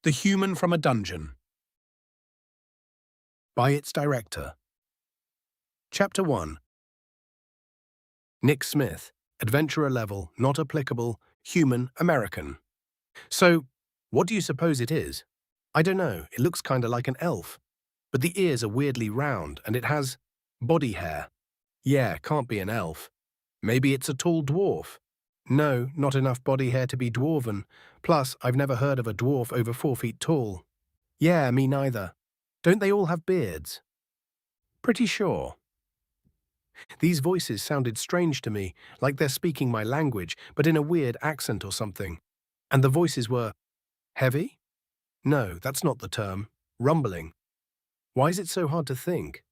The Human from a Dungeon. By its director. Chapter 1. Nick Smith, Adventurer level, not applicable, human, American. So, what do you suppose it is? I don't know, it looks kinda like an elf. But the ears are weirdly round and it has body hair. Yeah, can't be an elf. Maybe it's a tall dwarf. No, not enough body hair to be dwarven. Plus, I've never heard of a dwarf over 4 feet tall. Yeah, me neither. Don't they all have beards? Pretty sure. These voices sounded strange to me, like they're speaking my language, but in a weird accent or something. And the voices were heavy? No, that's not the term. Rumbling. Why is it so hard to think?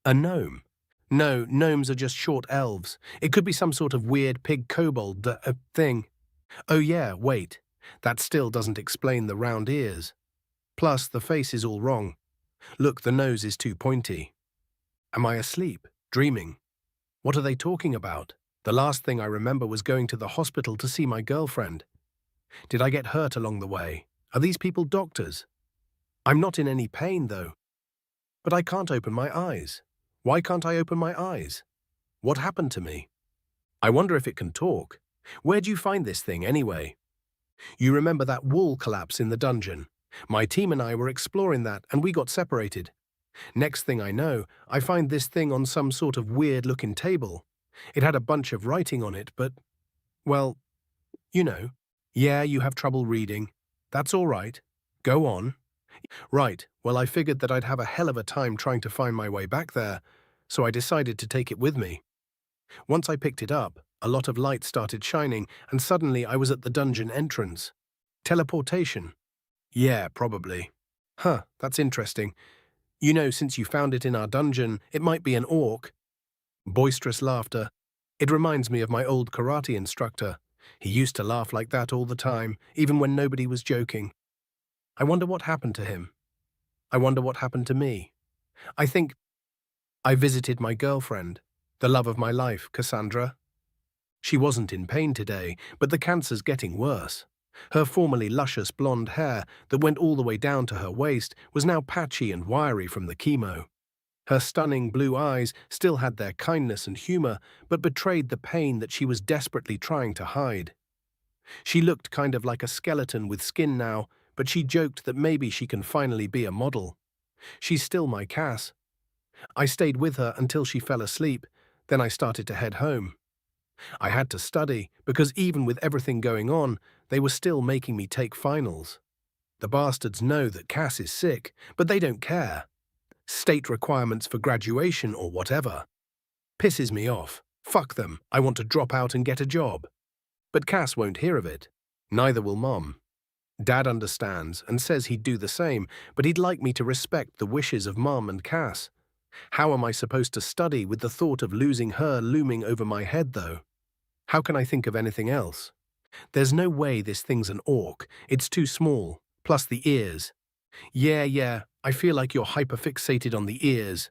A gnome. No, gnomes are just short elves. It could be some sort of weird pig kobold thing. Oh yeah, wait. That still doesn't explain the round ears. Plus, the face is all wrong. Look, the nose is too pointy. Am I asleep? Dreaming? What are they talking about? The last thing I remember was going to the hospital to see my girlfriend. Did I get hurt along the way? Are these people doctors? I'm not in any pain, though. But I can't open my eyes. Why can't I open my eyes? What happened to me? I wonder if it can talk. Where'd you find this thing, anyway? You remember that wall collapse in the dungeon? My team and I were exploring that, and we got separated. Next thing I know, I find this thing on some sort of weird-looking table. It had a bunch of writing on it, but, well, you know. Yeah, you have trouble reading. That's all right. Go on. Right, well, I figured that I'd have a hell of a time trying to find my way back there, so I decided to take it with me. Once I picked it up, a lot of light started shining, and suddenly I was at the dungeon entrance. Teleportation. Yeah, probably. Huh, that's interesting. You know, since you found it in our dungeon, it might be an orc. Boisterous laughter. It reminds me of my old karate instructor. He used to laugh like that all the time, even when nobody was joking. I wonder what happened to him. I wonder what happened to me. I think I visited my girlfriend, the love of my life, Cassandra. She wasn't in pain today, but the cancer's getting worse. Her formerly luscious blonde hair that went all the way down to her waist was now patchy and wiry from the chemo. Her stunning blue eyes still had their kindness and humor, but betrayed the pain that she was desperately trying to hide. She looked kind of like a skeleton with skin now, but she joked that maybe she can finally be a model. She's still my Cass. I stayed with her until she fell asleep, then I started to head home. I had to study, because even with everything going on, they were still making me take finals. The bastards know that Cass is sick, but they don't care. State requirements for graduation or whatever. Pisses me off. Fuck them, I want to drop out and get a job. But Cass won't hear of it. Neither will Mom. Dad understands and says he'd do the same, but he'd like me to respect the wishes of Mom and Cass. How am I supposed to study with the thought of losing her looming over my head, though? How can I think of anything else? There's no way this thing's an orc. It's too small. Plus the ears. Yeah, I feel like you're hyper-fixated on the ears.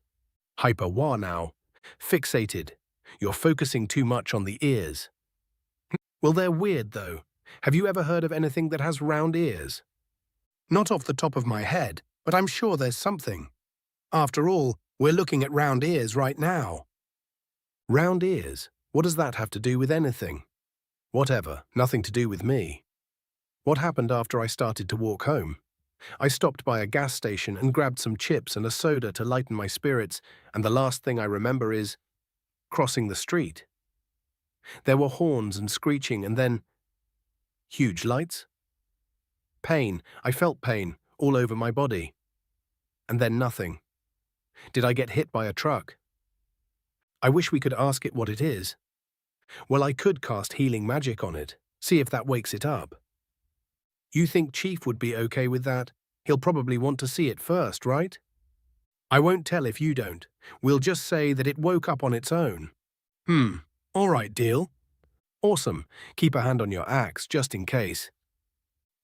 Hyper-what now? Fixated. You're focusing too much on the ears. Well, they're weird, though. Have you ever heard of anything that has round ears? Not off the top of my head, but I'm sure there's something. After all, we're looking at round ears right now. Round ears? What does that have to do with anything? Whatever, nothing to do with me. What happened after I started to walk home? I stopped by a gas station and grabbed some chips and a soda to lighten my spirits, and the last thing I remember is crossing the street. There were horns and screeching, and then huge lights. Pain. I felt pain all over my body. And then nothing. Did I get hit by a truck? I wish we could ask it what it is. Well, I could cast healing magic on it, see if that wakes it up. You think Chief would be okay with that? He'll probably want to see it first, right? I won't tell if you don't. We'll just say that it woke up on its own. All right, deal. Awesome. Keep a hand on your axe, just in case.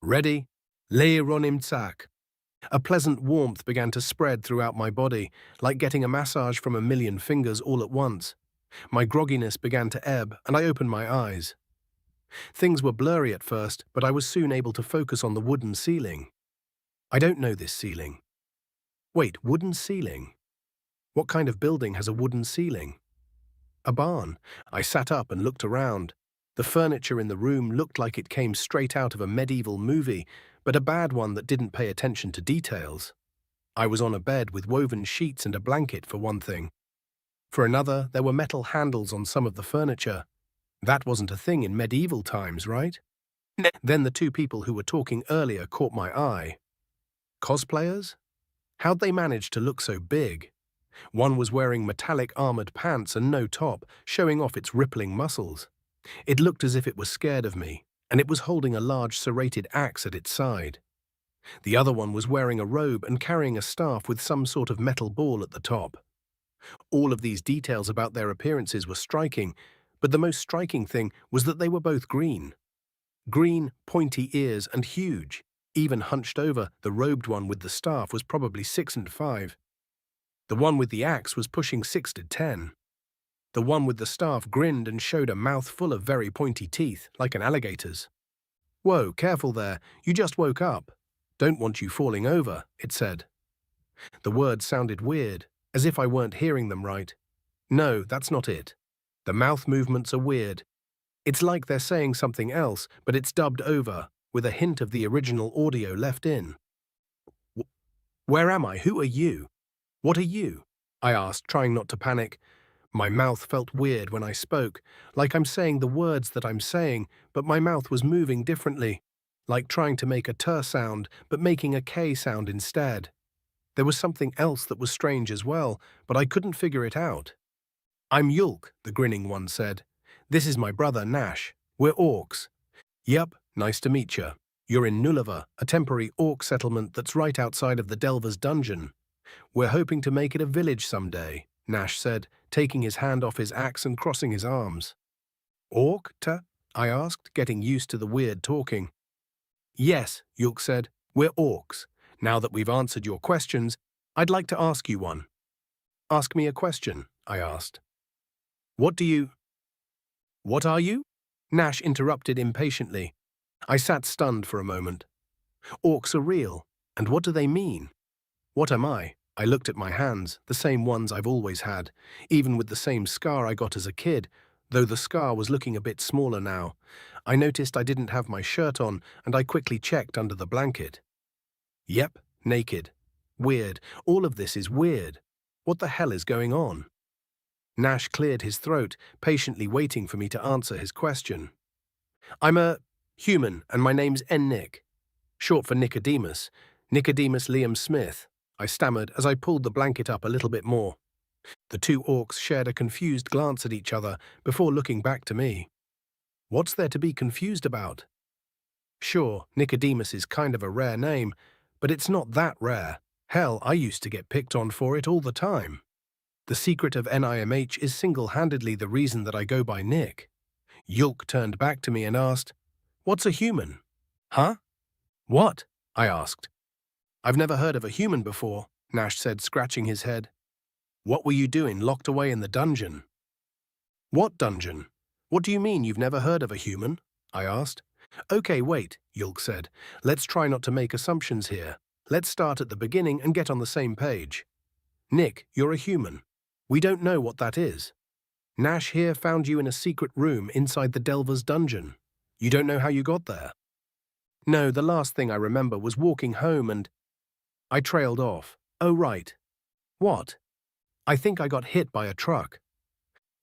Ready? Lay on him tsak. A pleasant warmth began to spread throughout my body, like getting a massage from a million fingers all at once. My grogginess began to ebb, and I opened my eyes. Things were blurry at first, but I was soon able to focus on the wooden ceiling. I don't know this ceiling. Wait, wooden ceiling? What kind of building has a wooden ceiling? A barn. I sat up and looked around. The furniture in the room looked like it came straight out of a medieval movie, but a bad one that didn't pay attention to details. I was on a bed with woven sheets and a blanket, for one thing. For another, there were metal handles on some of the furniture. That wasn't a thing in medieval times, right? Then the two people who were talking earlier caught my eye. Cosplayers? How'd they manage to look so big? One was wearing metallic armored pants and no top, showing off its rippling muscles. It looked as if it was scared of me, and it was holding a large serrated axe at its side. The other one was wearing a robe and carrying a staff with some sort of metal ball at the top. All of these details about their appearances were striking, but the most striking thing was that they were both green. Green, pointy ears and huge. Even hunched over, the robed one with the staff was probably 6 and 5. The one with the axe was pushing 6 to 10. The one with the staff grinned and showed a mouth full of very pointy teeth, like an alligator's. "Whoa, careful there, you just woke up. Don't want you falling over," it said. The words sounded weird, as if I weren't hearing them right. No, that's not it. The mouth movements are weird. It's like they're saying something else, but it's dubbed over, with a hint of the original audio left in. "Where am I? Who are you? What are you?" I asked, trying not to panic. My mouth felt weird when I spoke, like I'm saying the words that I'm saying, but my mouth was moving differently, like trying to make a t sound, but making a k sound instead. There was something else that was strange as well, but I couldn't figure it out. "I'm Yulk," the grinning one said. "This is my brother, Nash. We're orcs." "Yup, nice to meet you. You're in Nulava, a temporary orc settlement that's right outside of the Delver's dungeon. We're hoping to make it a village someday," Nash said, taking his hand off his axe and crossing his arms. "Orc-ta?" I asked, getting used to the weird talking. "Yes," Yulk said, "we're orcs. Now that we've answered your questions, I'd like to ask you one." "Ask me a question," I asked. What are you?" Nash interrupted impatiently. I sat stunned for a moment. "Orcs are real, and what do they mean?" "What am I?" I looked at my hands, the same ones I've always had, even with the same scar I got as a kid, though the scar was looking a bit smaller now. I noticed I didn't have my shirt on, and I quickly checked under the blanket. Yep, naked. Weird. All of this is weird. What the hell is going on? Nash cleared his throat, patiently waiting for me to answer his question. "I'm a human, and my name's Nick. Short for Nicodemus. Nicodemus Liam Smith," I stammered as I pulled the blanket up a little bit more. The two orcs shared a confused glance at each other before looking back to me. What's there to be confused about? Sure, Nicodemus is kind of a rare name, but it's not that rare. Hell, I used to get picked on for it all the time. The secret of NIMH is single-handedly the reason that I go by Nick. Yulk turned back to me and asked, "What's a human?" "Huh? What?" I asked. "I've never heard of a human before," Nash said, scratching his head. "What were you doing locked away in the dungeon?" "What dungeon? What do you mean you've never heard of a human?" I asked. "Okay, wait," Yulk said. "Let's try not to make assumptions here. Let's start at the beginning and get on the same page. Nick, you're a human. We don't know what that is. Nash here found you in a secret room inside the Delver's dungeon. You don't know how you got there?" "No, the last thing I remember was walking home and—" I trailed off. "Oh, right. What?" "I think I got hit by a truck."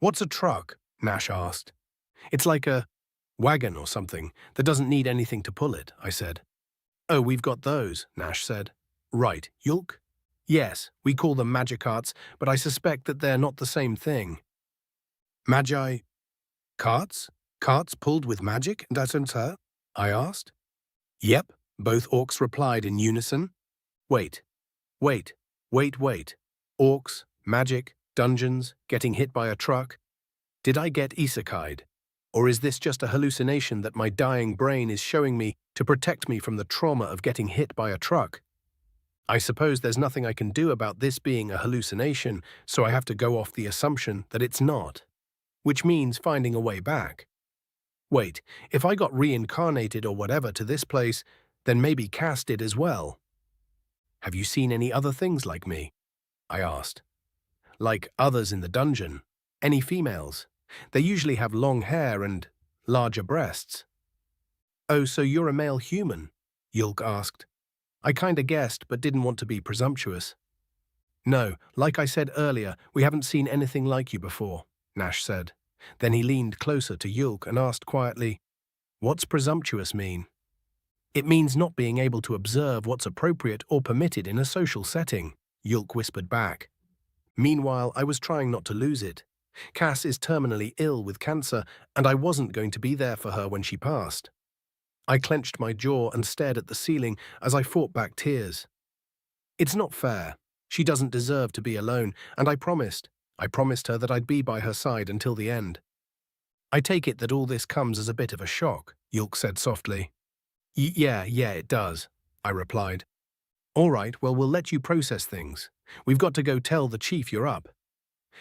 "What's a truck?" Nash asked. "It's like a wagon or something that doesn't need anything to pull it," I said. "Oh, we've got those," Nash said. "Right, Yulk?" "Yes, we call them magic carts, but I suspect that they're not the same thing." "Magi carts? Carts pulled with magic, doesn't her?" I asked. "Yep," both orcs replied in unison. Wait. Orcs, magic, dungeons, getting hit by a truck. Did I get isekai'd? Or is this just a hallucination that my dying brain is showing me to protect me from the trauma of getting hit by a truck? I suppose there's nothing I can do about this being a hallucination, so I have to go off the assumption that it's not. Which means finding a way back. Wait, if I got reincarnated or whatever to this place, then maybe Cass did as well. Have you seen any other things like me? I asked. Like others in the dungeon? Any females? They usually have long hair and larger breasts. Oh, so you're a male human? Yulk asked. I kinda guessed, but didn't want to be presumptuous. No, like I said earlier, we haven't seen anything like you before, Nash said. Then he leaned closer to Yulk and asked quietly, What's presumptuous mean? It means not being able to observe what's appropriate or permitted in a social setting, Yulk whispered back. Meanwhile, I was trying not to lose it. Cass is terminally ill with cancer, and I wasn't going to be there for her when she passed. I clenched my jaw and stared at the ceiling as I fought back tears. It's not fair. She doesn't deserve to be alone, and I promised her that I'd be by her side until the end. I take it that all this comes as a bit of a shock, Yulk said softly. Yeah, it does, I replied. All right, well, we'll let you process things. We've got to go tell the chief you're up.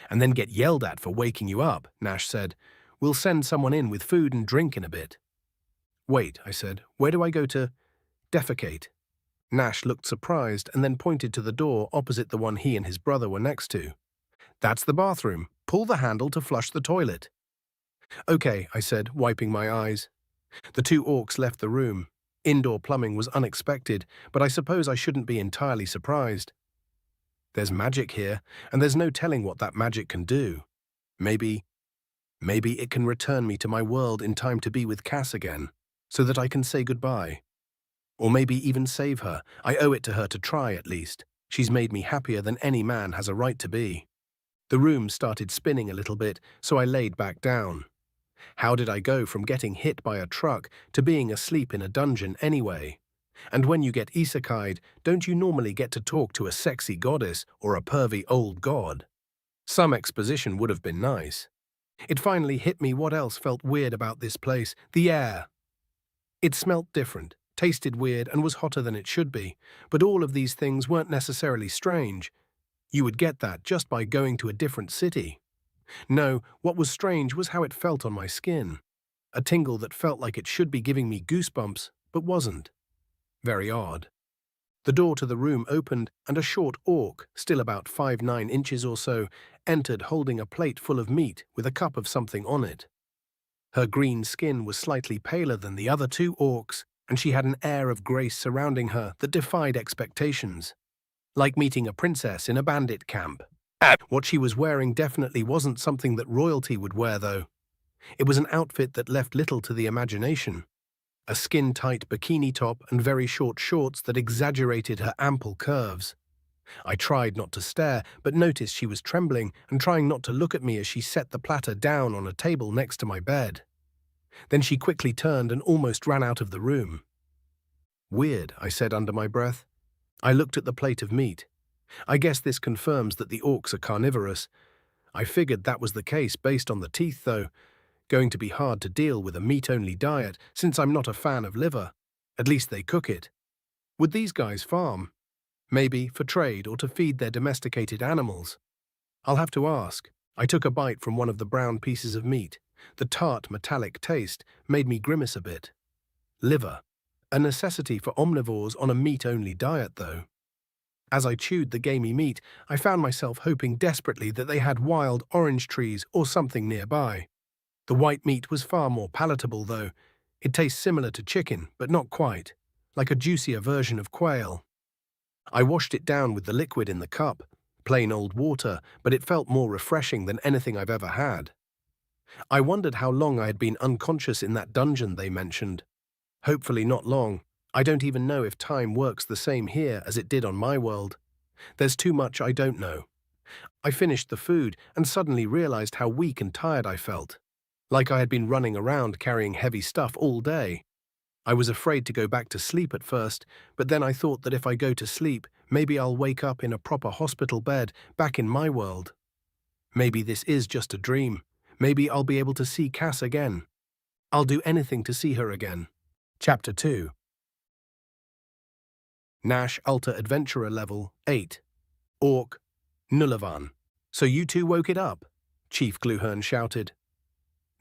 And then get yelled at for waking you up, Nash said. We'll send someone in with food and drink in a bit. Wait, I said, where do I go to defecate? Nash looked surprised and then pointed to the door opposite the one he and his brother were next to. That's the bathroom. Pull the handle to flush the toilet. Okay, I said, wiping my eyes. The two orcs left the room. Indoor plumbing was unexpected, but I suppose I shouldn't be entirely surprised. There's magic here, and there's no telling what that magic can do. Maybe it can return me to my world in time to be with Cass again, so that I can say goodbye. Or maybe even save her. I owe it to her to try, at least. She's made me happier than any man has a right to be. The room started spinning a little bit, so I laid back down. How did I go from getting hit by a truck to being asleep in a dungeon anyway? And when you get isekai'd, don't you normally get to talk to a sexy goddess or a pervy old god? Some exposition would have been nice. It finally hit me what else felt weird about this place: the air. It smelt different, tasted weird, and was hotter than it should be, but all of these things weren't necessarily strange. You would get that just by going to a different city. No, what was strange was how it felt on my skin. A tingle that felt like it should be giving me goosebumps, but wasn't. Very odd. The door to the room opened, and a short orc, still about 5'9" inches or so, entered holding a plate full of meat with a cup of something on it. Her green skin was slightly paler than the other two orcs, and she had an air of grace surrounding her that defied expectations. Like meeting a princess in a bandit camp. What she was wearing definitely wasn't something that royalty would wear, though. It was an outfit that left little to the imagination. A skin-tight bikini top and very short shorts that exaggerated her ample curves. I tried not to stare, but noticed she was trembling and trying not to look at me as she set the platter down on a table next to my bed. Then she quickly turned and almost ran out of the room. Weird, I said under my breath. I looked at the plate of meat. I guess this confirms that the orcs are carnivorous. I figured that was the case based on the teeth, though. Going to be hard to deal with a meat-only diet since I'm not a fan of liver. At least they cook it. Would these guys farm? Maybe for trade or to feed their domesticated animals. I'll have to ask. I took a bite from one of the brown pieces of meat. The tart, metallic taste made me grimace a bit. Liver. A necessity for omnivores on a meat-only diet, though. As I chewed the gamey meat, I found myself hoping desperately that they had wild orange trees or something nearby. The white meat was far more palatable, though. It tastes similar to chicken, but not quite, like a juicier version of quail. I washed it down with the liquid in the cup, plain old water, but it felt more refreshing than anything I've ever had. I wondered how long I had been unconscious in that dungeon they mentioned. Hopefully not long. I don't even know if time works the same here as it did on my world. There's too much I don't know. I finished the food and suddenly realized how weak and tired I felt. Like I had been running around carrying heavy stuff all day. I was afraid to go back to sleep at first, but then I thought that if I go to sleep, maybe I'll wake up in a proper hospital bed back in my world. Maybe this is just a dream. Maybe I'll be able to see Cass again. I'll do anything to see her again. Chapter 2. Nash Ultra Adventurer Level 8. Orc Nullavan. So you two woke it up? Chief Gluhern shouted.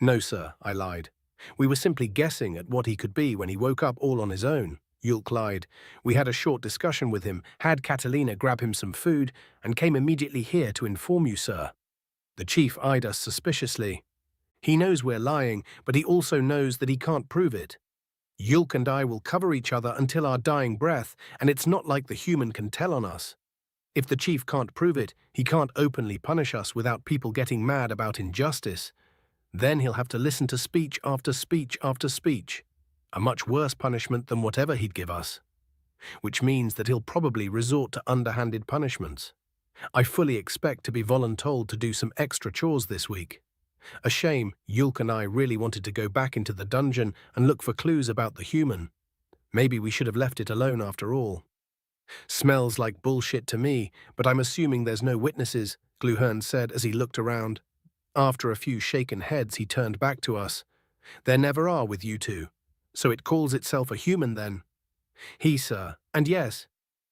No, sir, I lied. We were simply guessing at what he could be when he woke up all on his own, Yulk lied. We had a short discussion with him, had Catalina grab him some food, and came immediately here to inform you, sir. The chief eyed us suspiciously. He knows we're lying, but he also knows that he can't prove it. Yulk and I will cover each other until our dying breath, and it's not like the human can tell on us. If the chief can't prove it, he can't openly punish us without people getting mad about injustice. Then he'll have to listen to speech after speech after speech. A much worse punishment than whatever he'd give us. Which means that he'll probably resort to underhanded punishments. I fully expect to be voluntold to do some extra chores this week. A shame, Yulk and I really wanted to go back into the dungeon and look for clues about the human. Maybe we should have left it alone after all. Smells like bullshit to me, but I'm assuming there's no witnesses, Gluhern said as he looked around. After a few shaken heads, he turned back to us. There never are with you two. So it calls itself a human then? He, sir. And yes,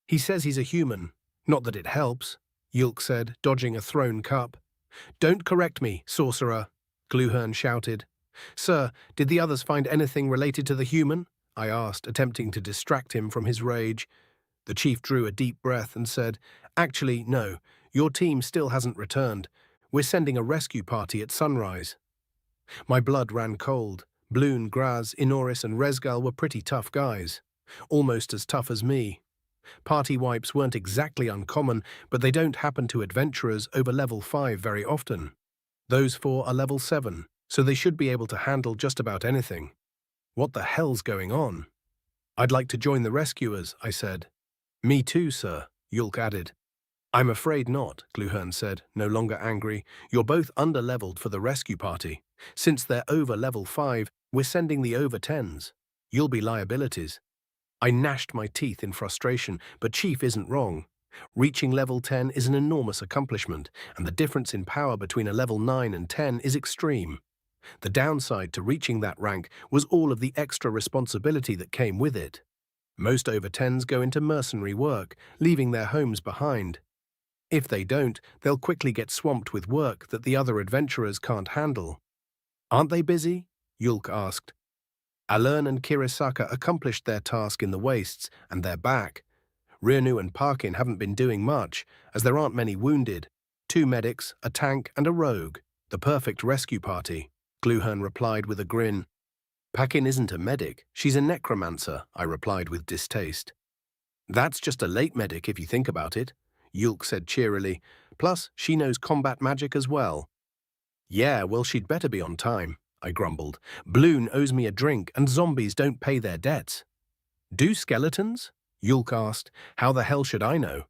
he says he's a human. Not that it helps, Yulk said, dodging a thrown cup. Don't correct me, sorcerer, Gluhern shouted. Sir, did the others find anything related to the human? I asked, attempting to distract him from his rage. The chief drew a deep breath and said, Actually, no, your team still hasn't returned. We're sending a rescue party at sunrise. My blood ran cold. Bloon, Graz, Inoris and Rezgal were pretty tough guys. Almost as tough as me. Party wipes weren't exactly uncommon, but they don't happen to adventurers over level 5 very often. Those 4 are level 7, so they should be able to handle just about anything. What the hell's going on? I'd like to join the rescuers, I said. Me too, sir, Yulk added. I'm afraid not, Gluhern said, no longer angry. You're both under-leveled for the rescue party. Since they're over level 5, we're sending the over 10s. You'll be liabilities. I gnashed my teeth in frustration, but Chief isn't wrong. Reaching level 10 is an enormous accomplishment, and the difference in power between a level 9 and 10 is extreme. The downside to reaching that rank was all of the extra responsibility that came with it. Most over 10s go into mercenary work, leaving their homes behind. If they don't, they'll quickly get swamped with work that the other adventurers can't handle. Aren't they busy? Yulk asked. Alern and Kirisaka accomplished their task in the wastes, and they're back. Rirnu and Parkin haven't been doing much, as there aren't many wounded. 2 medics, a tank, and a rogue. The perfect rescue party, Gluhern replied with a grin. Parkin isn't a medic, she's a necromancer, I replied with distaste. That's just a late medic if you think about it, Yulk said cheerily. Plus, she knows combat magic as well. Yeah, well, she'd better be on time, I grumbled. Bloon owes me a drink, and zombies don't pay their debts. Do skeletons? Yulk asked. How the hell should I know?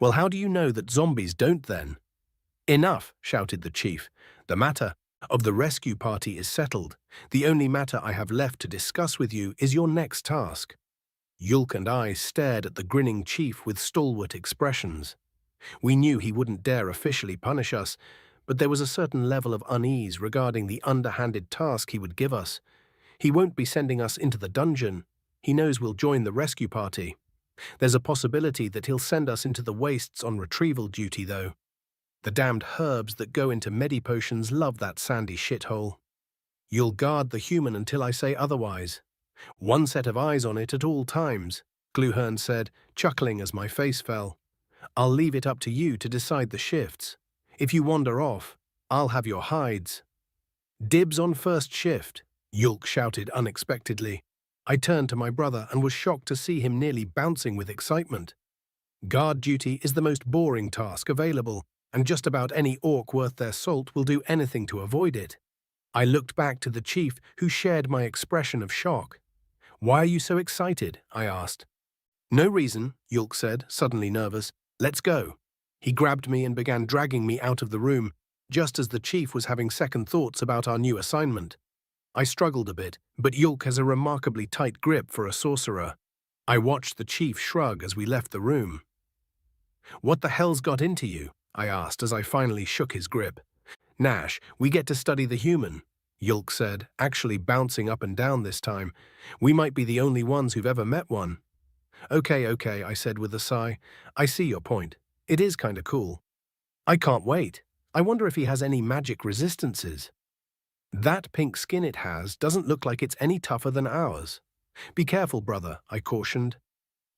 Well, how do you know that zombies don't then? Enough, shouted the chief. The matter of the rescue party is settled. The only matter I have left to discuss with you is your next task. Yulk and I stared at the grinning chief with stalwart expressions. We knew he wouldn't dare officially punish us, but there was a certain level of unease regarding the underhanded task he would give us. He won't be sending us into the dungeon. He knows we'll join the rescue party. There's a possibility that he'll send us into the wastes on retrieval duty, though. The damned herbs that go into medipotions love that sandy shithole. You'll guard the human until I say otherwise. One set of eyes on it at all times, Gluhern said, chuckling as my face fell. I'll leave it up to you to decide the shifts. If you wander off, I'll have your hides. Dibs on first shift, Yulk shouted unexpectedly. I turned to my brother and was shocked to see him nearly bouncing with excitement. Guard duty is the most boring task available, and just about any orc worth their salt will do anything to avoid it. I looked back to the chief, who shared my expression of shock. Why are you so excited? I asked. No reason, Yulk said, suddenly nervous. Let's go. He grabbed me and began dragging me out of the room, just as the chief was having second thoughts about our new assignment. I struggled a bit, but Yulk has a remarkably tight grip for a sorcerer. I watched the chief shrug as we left the room. What the hell's got into you? I asked as I finally shook his grip. Nash, we get to study the human, Yulk said, actually bouncing up and down this time. We might be the only ones who've ever met one. Okay, I said with a sigh. I see your point. It is kinda cool. I can't wait. I wonder if he has any magic resistances. That pink skin it has doesn't look like it's any tougher than ours. Be careful, brother, I cautioned.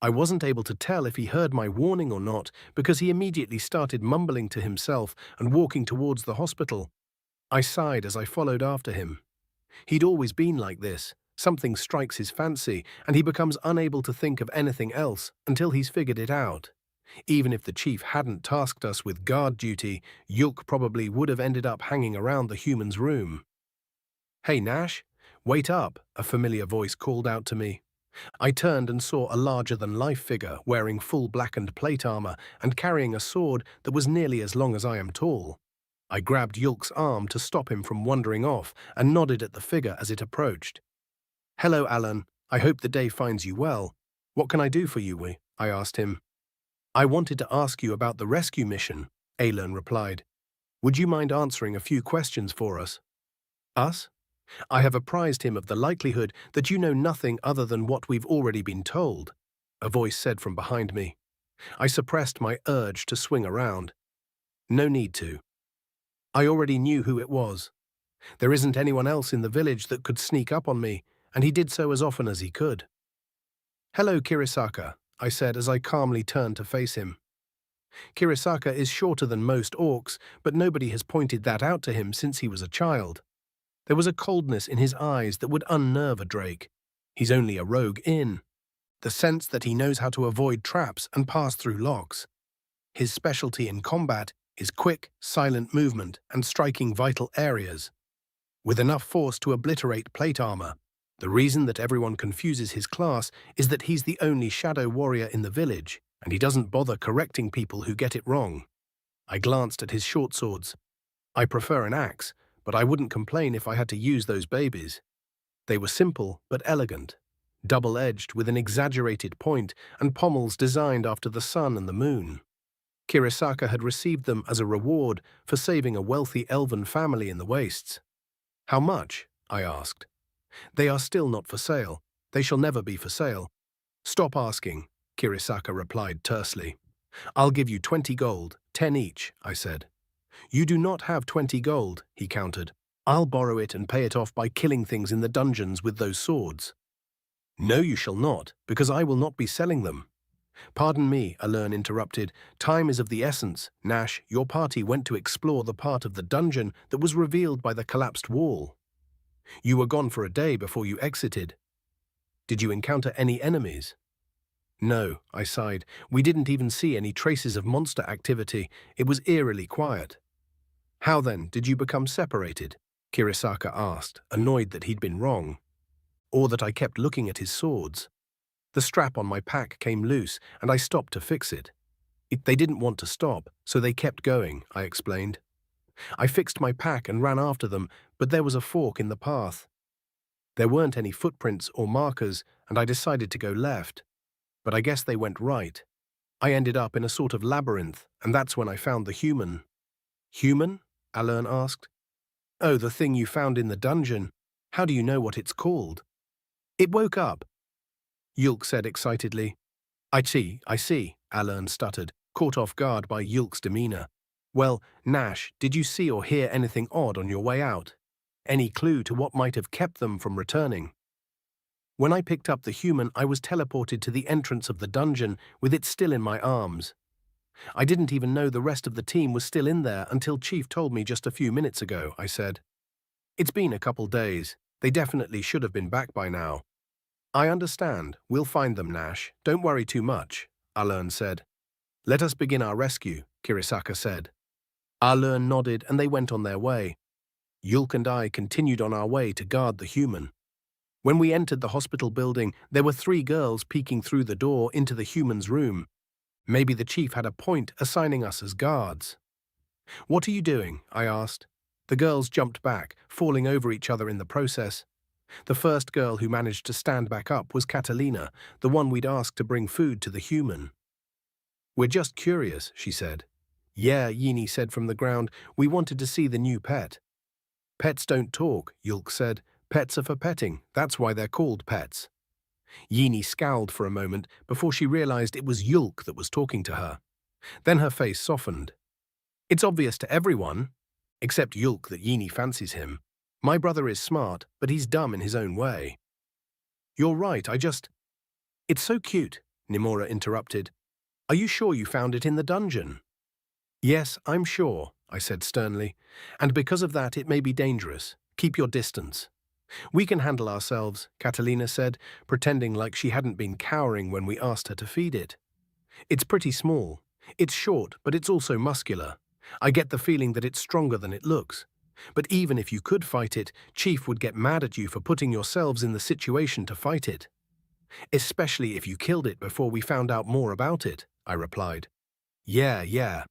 I wasn't able to tell if he heard my warning or not because he immediately started mumbling to himself and walking towards the hospital. I sighed as I followed after him. He'd always been like this. Something strikes his fancy, and he becomes unable to think of anything else until he's figured it out. Even if the chief hadn't tasked us with guard duty, Yulk probably would have ended up hanging around the human's room. "Hey, Nash, wait up," a familiar voice called out to me. I turned and saw a larger-than-life figure wearing full blackened plate armor and carrying a sword that was nearly as long as I am tall. I grabbed Yulk's arm to stop him from wandering off and nodded at the figure as it approached. "Hello, Alan. I hope the day finds you well. What can I do for you?" I asked him. "I wanted to ask you about the rescue mission," Alan replied. "Would you mind answering a few questions for us?" "Us?" I have apprised him of the likelihood that you know nothing other than what we've already been told, a voice said from behind me. I suppressed my urge to swing around. No need to. I already knew who it was. There isn't anyone else in the village that could sneak up on me, and he did so as often as he could. "Hello, Kirisaka," I said as I calmly turned to face him. Kirisaka is shorter than most orcs, but nobody has pointed that out to him since he was a child. There was a coldness in his eyes that would unnerve a drake. He's only a rogue in. The sense that he knows how to avoid traps and pass through locks. His specialty in combat is quick, silent movement and striking vital areas, with enough force to obliterate plate armor. The reason that everyone confuses his class is that he's the only shadow warrior in the village, and he doesn't bother correcting people who get it wrong. I glanced at his short swords. I prefer an axe, but I wouldn't complain if I had to use those babies. They were simple but elegant, double-edged with an exaggerated point and pommels designed after the sun and the moon. Kirisaka had received them as a reward for saving a wealthy elven family in the wastes. "How much?" I asked. "They are still not for sale. They shall never be for sale." "Stop asking," Kirisaka replied tersely. "I'll give you 20 gold, 10 each," I said. "You do not have 20 gold," he countered. "I'll borrow it and pay it off by killing things in the dungeons with those swords." "No, you shall not, because I will not be selling them." "Pardon me," Alern interrupted. "Time is of the essence. Nash, your party went to explore the part of the dungeon that was revealed by the collapsed wall. You were gone for a day before you exited. Did you encounter any enemies?" "No," I sighed. "We didn't even see any traces of monster activity. It was eerily quiet." "How then did you become separated?" Kirisaka asked, annoyed that he'd been wrong. "Or that I kept looking at his swords." "The strap on my pack came loose, and I stopped to fix it. They didn't want to stop, so they kept going," I explained. "I fixed my pack and ran after them, but there was a fork in the path. There weren't any footprints or markers, and I decided to go left. But I guess they went right. I ended up in a sort of labyrinth, and that's when I found the human." "Human?" Alern asked. "Oh, the thing you found in the dungeon. How do you know what it's called?" "It woke up," Yulk said excitedly. I see, Alern stuttered, caught off guard by Yulk's demeanor. "Well, Nash, did you see or hear anything odd on your way out? Any clue to what might have kept them from returning?" When I picked up the human, I was teleported to the entrance of the dungeon with it still in my arms. "I didn't even know the rest of the team was still in there until Chief told me just a few minutes ago," I said. "It's been a couple days. They definitely should have been back by now." "I understand. We'll find them, Nash. Don't worry too much," Alern said. "Let us begin our rescue," Kirisaka said. Alern nodded and they went on their way. Yulk and I continued on our way to guard the human. When we entered the hospital building, there were 3 girls peeking through the door into the human's room. Maybe the chief had a point assigning us as guards. "What are you doing?" I asked. The girls jumped back, falling over each other in the process. The first girl who managed to stand back up was Catalina, the one we'd asked to bring food to the human. "We're just curious," she said. "Yeah," Yini said from the ground. "We wanted to see the new pet." "Pets don't talk," Yulk said. "Pets are for petting. That's why they're called pets." Yini scowled for a moment before she realized it was Yulk that was talking to her. Then her face softened. "It's obvious to everyone, except Yulk, that Yini fancies him. My brother is smart, but he's dumb in his own way." You're right, It's so cute, Nimura interrupted. Are you sure you found it in the dungeon? Yes, I'm sure, I said sternly. And because of that, it may be dangerous. Keep your distance. We can handle ourselves, Catalina said, pretending like she hadn't been cowering when we asked her to feed it. It's pretty small. It's short, but it's also muscular. I get the feeling that it's stronger than it looks. But even if you could fight it, Chief would get mad at you for putting yourselves in the situation to fight it. Especially if you killed it before we found out more about it, I replied. Yeah.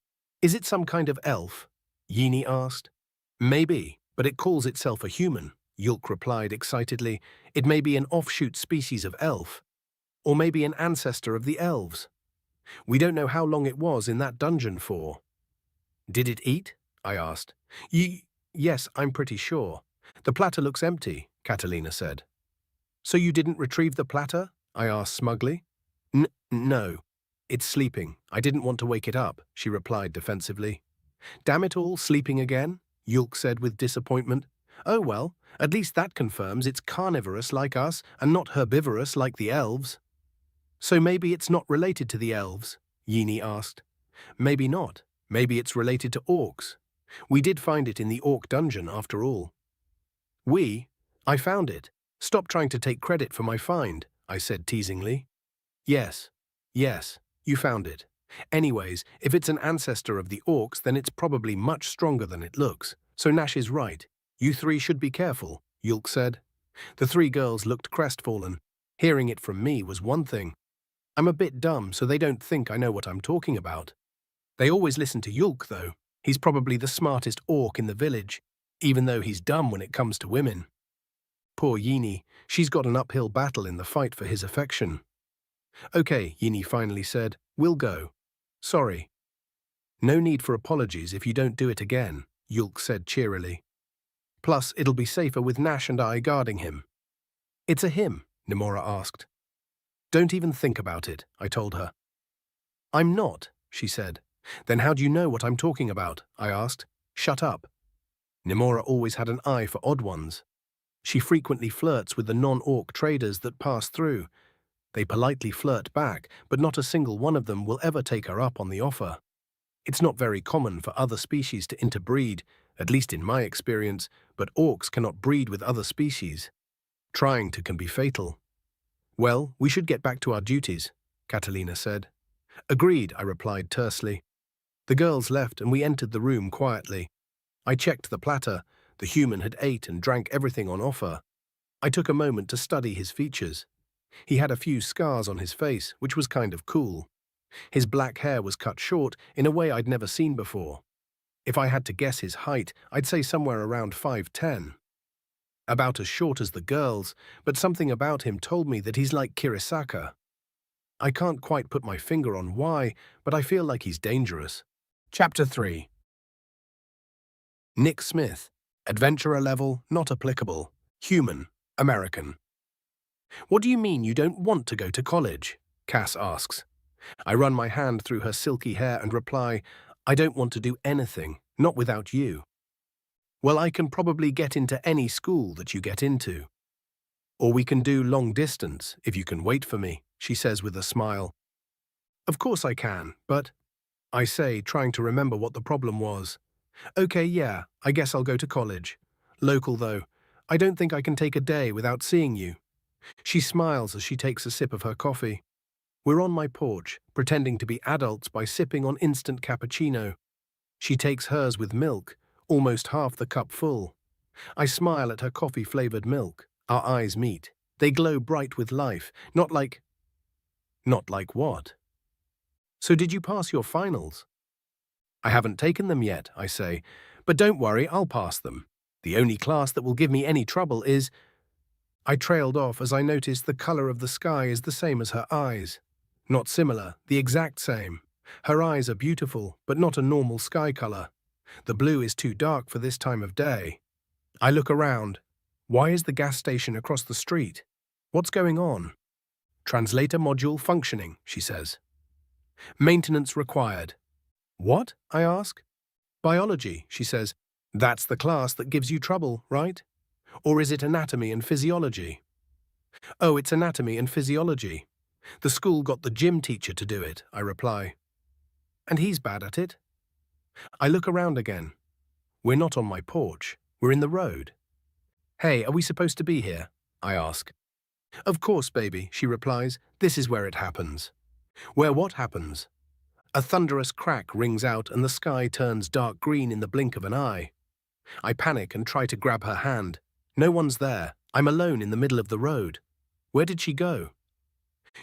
Is it some kind of elf? Yini asked. Maybe, but it calls itself a human, Yulk replied excitedly. It may be an offshoot species of elf. Or maybe an ancestor of the elves. We don't know how long it was in that dungeon for. Did it eat? I asked. Yes, I'm pretty sure. The platter looks empty, Catalina said. So you didn't retrieve the platter? I asked smugly. No. It's sleeping. I didn't want to wake it up, she replied defensively. Damn it all, sleeping again? Yulk said with disappointment. Oh well, at least that confirms it's carnivorous like us and not herbivorous like the elves. So maybe it's not related to the elves? Yini asked. Maybe not. Maybe it's related to orcs. We did find it in the orc dungeon after all. I found it. Stop trying to take credit for my find, I said teasingly. Yes, you found it. Anyways, if it's an ancestor of the orcs, then it's probably much stronger than it looks. So Nash is right. You three should be careful, Yulk said. The three girls looked crestfallen. Hearing it from me was one thing. I'm a bit dumb, so they don't think I know what I'm talking about. They always listen to Yulk, though. He's probably the smartest orc in the village, even though he's dumb when it comes to women. Poor Yini, she's got an uphill battle in the fight for his affection. Okay, Yini finally said, we'll go. Sorry. No need for apologies if you don't do it again, Yulk said cheerily. Plus, it'll be safer with Nash and I guarding him. It's a him, Nimura asked. Don't even think about it, I told her. I'm not, she said. Then how do you know what I'm talking about? I asked. Shut up. Nimura always had an eye for odd ones. She frequently flirts with the non-orc traders that pass through. They politely flirt back, but not a single one of them will ever take her up on the offer. It's not very common for other species to interbreed, at least in my experience, but orcs cannot breed with other species. Trying to can be fatal. Well, we should get back to our duties, Catalina said. Agreed, I replied tersely. The girls left and we entered the room quietly. I checked the platter. The human had ate and drank everything on offer. I took a moment to study his features. He had a few scars on his face, which was kind of cool. His black hair was cut short in a way I'd never seen before. If I had to guess his height, I'd say somewhere around 5'10". About as short as the girls, but something about him told me that he's like Kirisaka. I can't quite put my finger on why, but I feel like he's dangerous. Chapter 3. Nick Smith, Adventurer level, not applicable, human, American. What do you mean you don't want to go to college? Cass asks. I run my hand through her silky hair and reply, I don't want to do anything, not without you. Well, I can probably get into any school that you get into. Or we can do long distance, if you can wait for me, she says with a smile. Of course I can, but, I say, trying to remember what the problem was. Okay, yeah, I guess I'll go to college. Local, though. I don't think I can take a day without seeing you. She smiles as she takes a sip of her coffee. We're on my porch, pretending to be adults by sipping on instant cappuccino. She takes hers with milk, almost half the cup full. I smile at her coffee-flavored milk. Our eyes meet. They glow bright with life, not like what? So did you pass your finals? I haven't taken them yet, I say, but don't worry, I'll pass them. The only class that will give me any trouble is... I trailed off as I noticed the color of the sky is the same as her eyes. Not similar, the exact same. Her eyes are beautiful, but not a normal sky color. The blue is too dark for this time of day. I look around. Why is the gas station across the street? What's going on? Translator module functioning, she says. Maintenance required. What? I ask. Biology, she says. That's the class that gives you trouble, right? Or is it anatomy and physiology? Oh, it's anatomy and physiology. The school got the gym teacher to do it, I reply. And he's bad at it? I look around again. We're not on my porch. We're in the road. Hey, are we supposed to be here? I ask. Of course, baby, she replies. This is where it happens. Where what happens? A thunderous crack rings out and the sky turns dark green in the blink of an eye. I panic and try to grab her hand. No one's there. I'm alone in the middle of the road. Where did she go?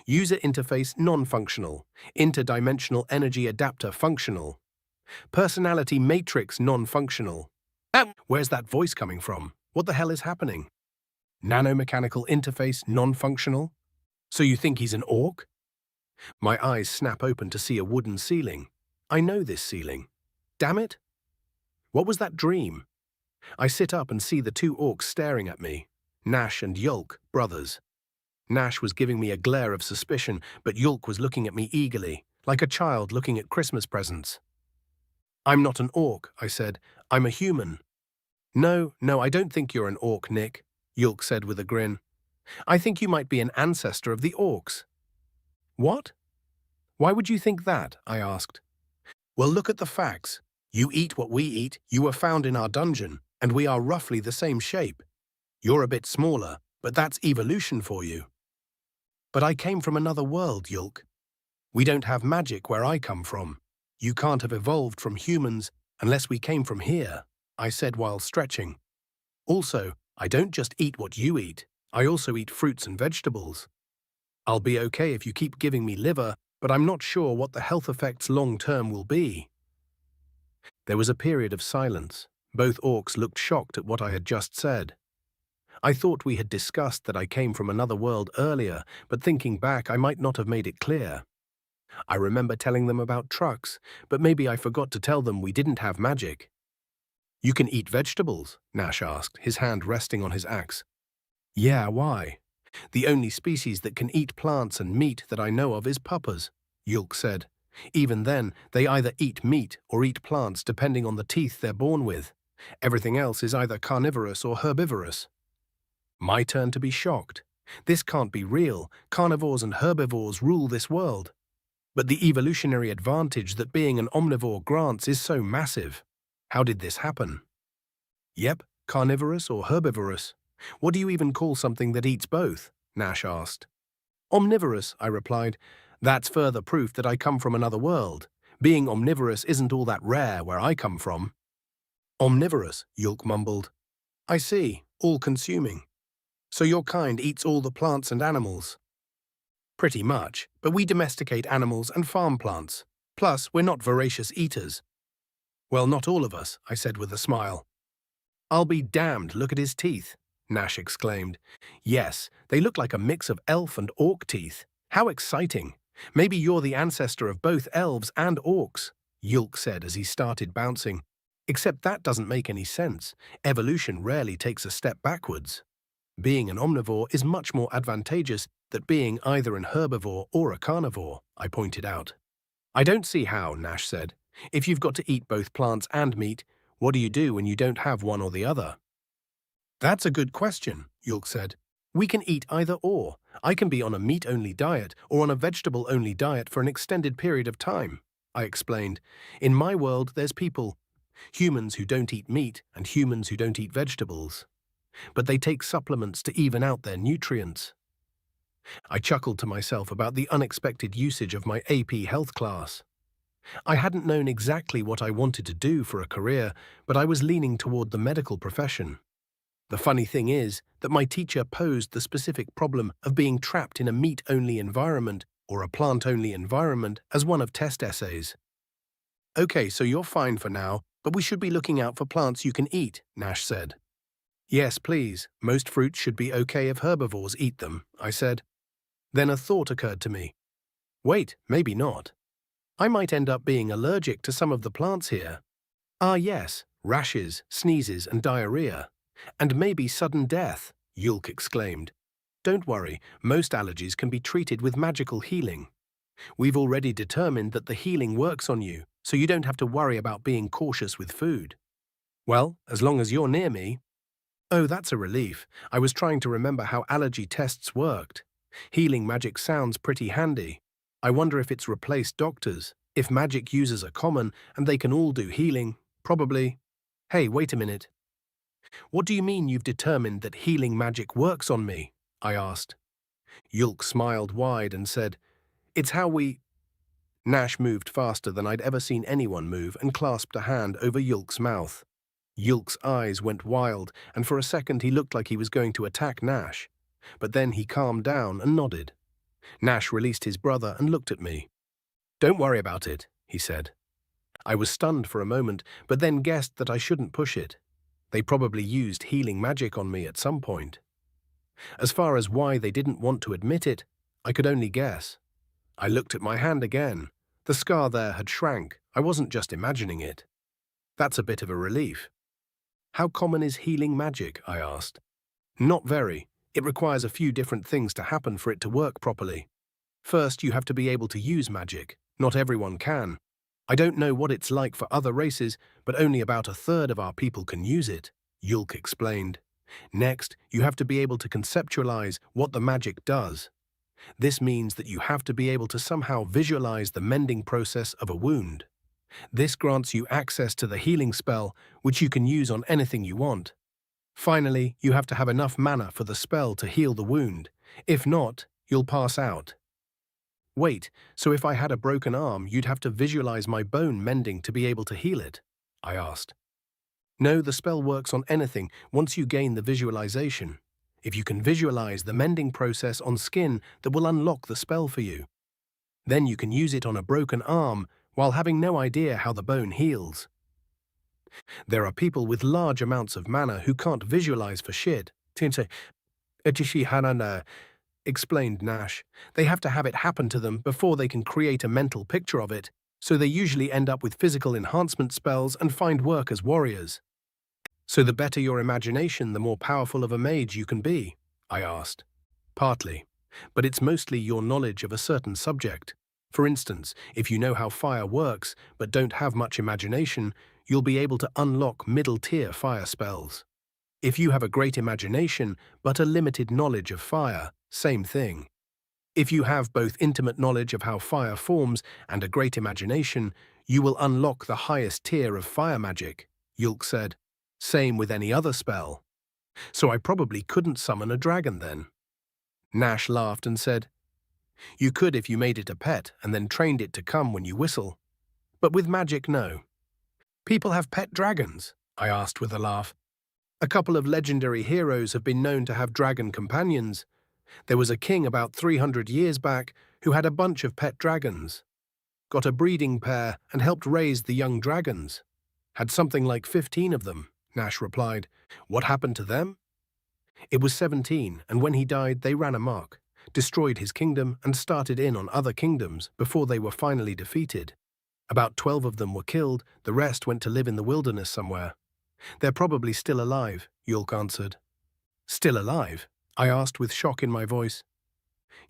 User interface non-functional. Interdimensional energy adapter functional. Personality matrix non-functional. Where's that voice coming from? What the hell is happening? Nanomechanical interface non-functional? So you think he's an orc? My eyes snap open to see a wooden ceiling. I know this ceiling. Damn it! What was that dream? I sit up and see the two orcs staring at me. Nash and Yulk, brothers. Nash was giving me a glare of suspicion, but Yulk was looking at me eagerly, like a child looking at Christmas presents. I'm not an orc, I said. I'm a human. No, I don't think you're an orc, Nick, Yulk said with a grin. I think you might be an ancestor of the orcs. What? Why would you think that? I asked. Well, look at the facts. You eat what we eat, you were found in our dungeon, and we are roughly the same shape. You're a bit smaller, but that's evolution for you. But I came from another world, Yulk. We don't have magic where I come from. You can't have evolved from humans unless we came from here, I said while stretching. Also, I don't just eat what you eat, I also eat fruits and vegetables. I'll be okay if you keep giving me liver, but I'm not sure what the health effects long-term will be. There was a period of silence. Both orcs looked shocked at what I had just said. I thought we had discussed that I came from another world earlier, but thinking back, I might not have made it clear. I remember telling them about trucks, but maybe I forgot to tell them we didn't have magic. You can eat vegetables? Nash asked, his hand resting on his axe. Yeah, why? The only species that can eat plants and meat that I know of is puppers, Yulk said. Even then, they either eat meat or eat plants depending on the teeth they're born with. Everything else is either carnivorous or herbivorous. My turn to be shocked. This can't be real. Carnivores and herbivores rule this world. But the evolutionary advantage that being an omnivore grants is so massive. How did this happen? Yep, carnivorous or herbivorous. What do you even call something that eats both? Nash asked. Omnivorous, I replied. That's further proof that I come from another world. Being omnivorous isn't all that rare where I come from. Omnivorous, Yulk mumbled. I see, all-consuming. So your kind eats all the plants and animals? Pretty much, but we domesticate animals and farm plants. Plus, we're not voracious eaters. Well, not all of us, I said with a smile. I'll be damned, look at his teeth, Nash exclaimed. Yes, they look like a mix of elf and orc teeth. How exciting. Maybe you're the ancestor of both elves and orcs, Yulk said as he started bouncing. Except that doesn't make any sense. Evolution rarely takes a step backwards. Being an omnivore is much more advantageous than being either an herbivore or a carnivore, I pointed out. I don't see how, Nash said. If you've got to eat both plants and meat, what do you do when you don't have one or the other? That's a good question, Yulk said. We can eat either or. I can be on a meat-only diet or on a vegetable-only diet for an extended period of time, I explained. In my world, there's people, humans who don't eat meat and humans who don't eat vegetables. But they take supplements to even out their nutrients. I chuckled to myself about the unexpected usage of my AP health class. I hadn't known exactly what I wanted to do for a career, but I was leaning toward the medical profession. The funny thing is that my teacher posed the specific problem of being trapped in a meat-only environment or a plant-only environment as one of test essays. Okay, so you're fine for now, but we should be looking out for plants you can eat, Nash said. Yes, please. Most fruits should be okay if herbivores eat them, I said. Then a thought occurred to me. Wait, maybe not. I might end up being allergic to some of the plants here. Ah yes, rashes, sneezes and diarrhea. And maybe sudden death, Yulk exclaimed. Don't worry, most allergies can be treated with magical healing. We've already determined that the healing works on you, so you don't have to worry about being cautious with food. Well, as long as you're near me. Oh, that's a relief. I was trying to remember how allergy tests worked. Healing magic sounds pretty handy. I wonder if it's replaced doctors. If magic users are common and they can all do healing, probably. Hey, wait a minute. What do you mean you've determined that healing magic works on me? I asked. Yulk smiled wide and said, It's how we… Nash moved faster than I'd ever seen anyone move and clasped a hand over Yulk's mouth. Yulk's eyes went wild, and for a second he looked like he was going to attack Nash. But then he calmed down and nodded. Nash released his brother and looked at me. Don't worry about it, he said. I was stunned for a moment, but then guessed that I shouldn't push it. They probably used healing magic on me at some point. As far as why they didn't want to admit it, I could only guess. I looked at my hand again. The scar there had shrank. I wasn't just imagining it. That's a bit of a relief. How common is healing magic? I asked. Not very. It requires a few different things to happen for it to work properly. First, you have to be able to use magic. Not everyone can. I don't know what it's like for other races, but only about a third of our people can use it, Yulk explained. Next, you have to be able to conceptualize what the magic does. This means that you have to be able to somehow visualize the mending process of a wound. This grants you access to the healing spell, which you can use on anything you want. Finally, you have to have enough mana for the spell to heal the wound. If not, you'll pass out. Wait, so if I had a broken arm, you'd have to visualize my bone mending to be able to heal it? I asked. No, the spell works on anything once you gain the visualization. If you can visualize the mending process on skin, that will unlock the spell for you. Then you can use it on a broken arm while having no idea how the bone heals. There are people with large amounts of mana who can't visualize for shit, explained Nash. They have to have it happen to them before they can create a mental picture of it, so they usually end up with physical enhancement spells and find work as warriors. So the better your imagination, the more powerful of a mage you can be? I asked. Partly, but it's mostly your knowledge of a certain subject. For instance, if you know how fire works but don't have much imagination, you'll be able to unlock middle-tier fire spells. If you have a great imagination but a limited knowledge of fire, same thing. If you have both intimate knowledge of how fire forms and a great imagination, you will unlock the highest tier of fire magic, Yulk said. Same with any other spell. So I probably couldn't summon a dragon then. Nash laughed and said, You could if you made it a pet and then trained it to come when you whistle. But with magic, no. People have pet dragons? I asked with a laugh. A couple of legendary heroes have been known to have dragon companions. There was a king about 300 years back who had a bunch of pet dragons. Got a breeding pair and helped raise the young dragons. Had something like 15 of them, Nash replied. What happened to them? It was 17, and when he died they ran amok, destroyed his kingdom and started in on other kingdoms before they were finally defeated. About 12 of them were killed, the rest went to live in the wilderness somewhere. They're probably still alive, Yulk answered. Still alive? I asked with shock in my voice.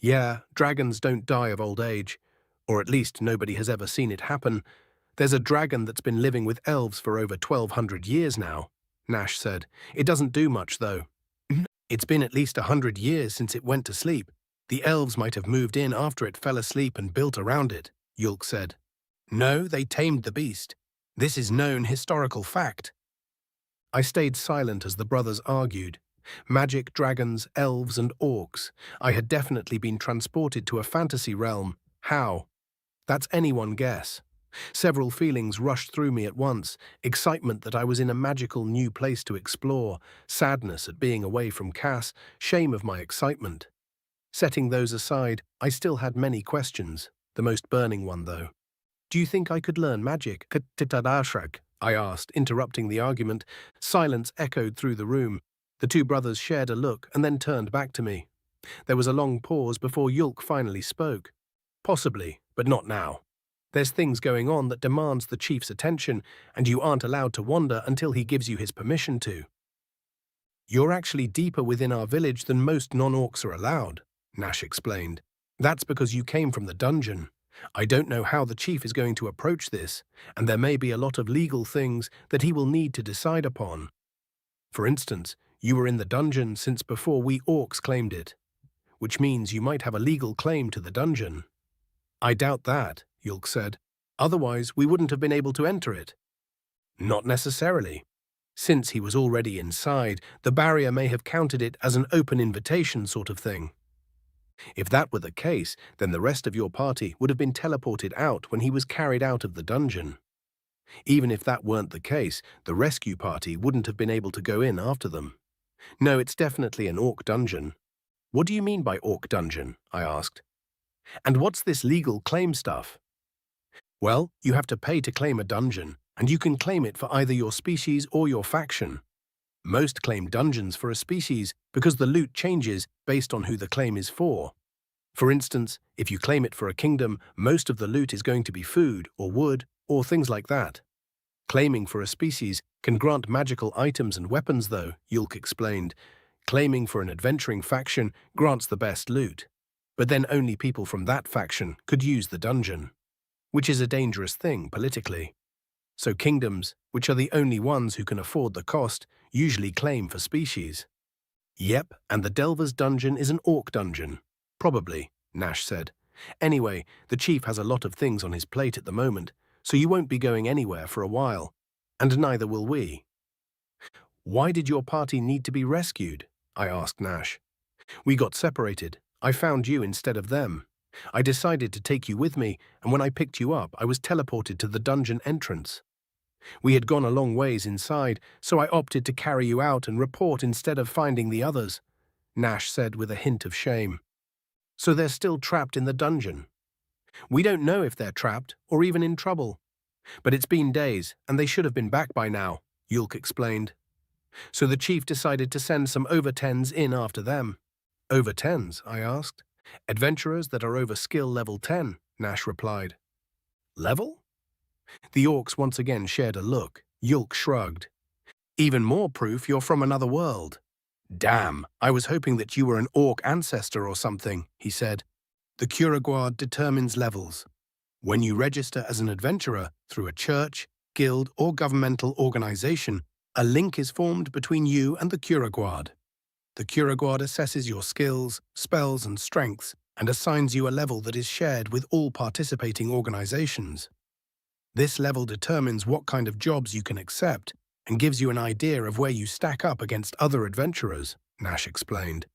Yeah, dragons don't die of old age. Or at least nobody has ever seen it happen. There's a dragon that's been living with elves for over 1,200 years now, Nash said. It doesn't do much, though. It's been at least 100 years since it went to sleep. The elves might have moved in after it fell asleep and built around it, Yulk said. No, they tamed the beast. This is known historical fact. I stayed silent as the brothers argued. Magic, dragons, elves, and orcs. I had definitely been transported to a fantasy realm. How? That's anyone's guess. Several feelings rushed through me at once. Excitement that I was in a magical new place to explore, sadness at being away from Cass, shame of my excitement. Setting those aside, I still had many questions, the most burning one though. Do you think I could learn magic? I asked, interrupting the argument. Silence echoed through the room. The two brothers shared a look and then turned back to me. There was a long pause before Yulk finally spoke. Possibly, but not now. There's things going on that demands the chief's attention, and you aren't allowed to wander until he gives you his permission to. You're actually deeper within our village than most non-orcs are allowed, Nash explained. That's because you came from the dungeon. I don't know how the chief is going to approach this, and there may be a lot of legal things that he will need to decide upon. For instance, You were in the dungeon since before we orcs claimed it, which means you might have a legal claim to the dungeon. I doubt that, Yulk said. Otherwise, we wouldn't have been able to enter it. Not necessarily. Since he was already inside, the barrier may have counted it as an open invitation sort of thing. If that were the case, then the rest of your party would have been teleported out when he was carried out of the dungeon. Even if that weren't the case, the rescue party wouldn't have been able to go in after them. No, it's definitely an orc dungeon. What do you mean by orc dungeon? I asked. And what's this legal claim stuff? Well, you have to pay to claim a dungeon, and you can claim it for either your species or your faction. Most claim dungeons for a species because the loot changes based on who the claim is for. For instance, if you claim it for a kingdom, most of the loot is going to be food or wood or things like that. Claiming for a species can grant magical items and weapons though, Yulk explained. Claiming for an adventuring faction grants the best loot. But then only people from that faction could use the dungeon, which is a dangerous thing politically. So kingdoms, which are the only ones who can afford the cost, usually claim for species. Yep, and the Delver's dungeon is an orc dungeon. Probably, Nash said. Anyway, the chief has a lot of things on his plate at the moment, so you won't be going anywhere for a while, and neither will we. Why did your party need to be rescued? I asked Nash. We got separated. I found you instead of them. I decided to take you with me, and when I picked you up, I was teleported to the dungeon entrance. We had gone a long ways inside, so I opted to carry you out and report instead of finding the others, Nash said with a hint of shame. So they're still trapped in the dungeon. We don't know if they're trapped or even in trouble. But it's been days, and they should have been back by now, Yulk explained. So the chief decided to send some over-10s in after them. Over-10s, I asked. Adventurers that are over skill level 10, Nash replied. Level? The orcs once again shared a look. Yulk shrugged. Even more proof you're from another world. Damn, I was hoping that you were an orc ancestor or something, he said. The Curaguard determines levels. When you register as an adventurer through a church, guild, or governmental organization, a link is formed between you and the Curaguard. The Curaguard assesses your skills, spells, and strengths, and assigns you a level that is shared with all participating organizations. This level determines what kind of jobs you can accept and gives you an idea of where you stack up against other adventurers, Nash explained.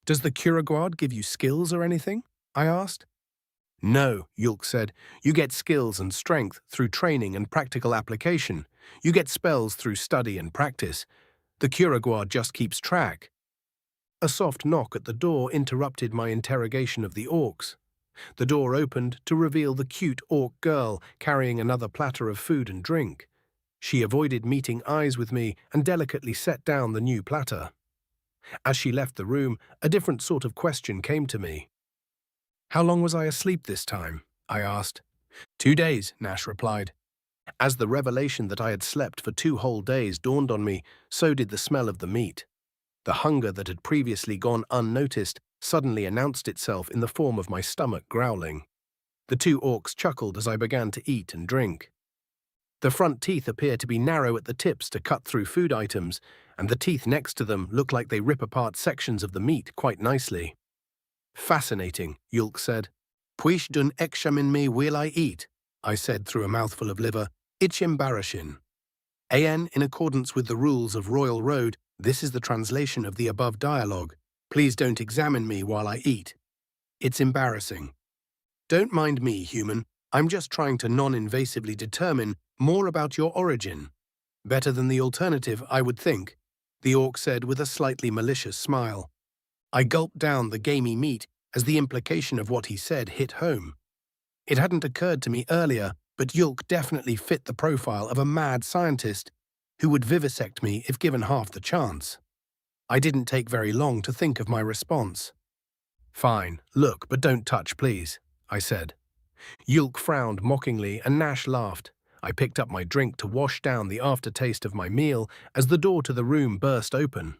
Does the Curaguard give you skills or anything? I asked. No, Yulk said. You get skills and strength through training and practical application. You get spells through study and practice. The Curaguard just keeps track. A soft knock at the door interrupted my interrogation of the orcs. The door opened to reveal the cute orc girl carrying another platter of food and drink. She avoided meeting eyes with me and delicately set down the new platter. As she left the room, a different sort of question came to me. How long was I asleep this time? I asked. 2 days, Nash replied. As the revelation that I had slept for 2 whole days dawned on me, so did the smell of the meat. The hunger that had previously gone unnoticed suddenly announced itself in the form of my stomach growling. The 2 orcs chuckled as I began to eat and drink. The front teeth appear to be narrow at the tips to cut through food items, and the teeth next to them look like they rip apart sections of the meat quite nicely. Fascinating, Yulk said. Puish dun examin me will I eat, I said through a mouthful of liver. It's embarrassing. In accordance with the rules of Royal Road, this is the translation of the above dialogue. Please don't examine me while I eat. It's embarrassing. Don't mind me, human. I'm just trying to non-invasively determine more about your origin. Better than the alternative, I would think, the orc said with a slightly malicious smile. I gulped down the gamey meat as the implication of what he said hit home. It hadn't occurred to me earlier, but Yulk definitely fit the profile of a mad scientist who would vivisect me if given half the chance. I didn't take very long to think of my response. Fine, look, but don't touch, please, I said. Yulk frowned mockingly and Nash laughed. I picked up my drink to wash down the aftertaste of my meal as the door to the room burst open.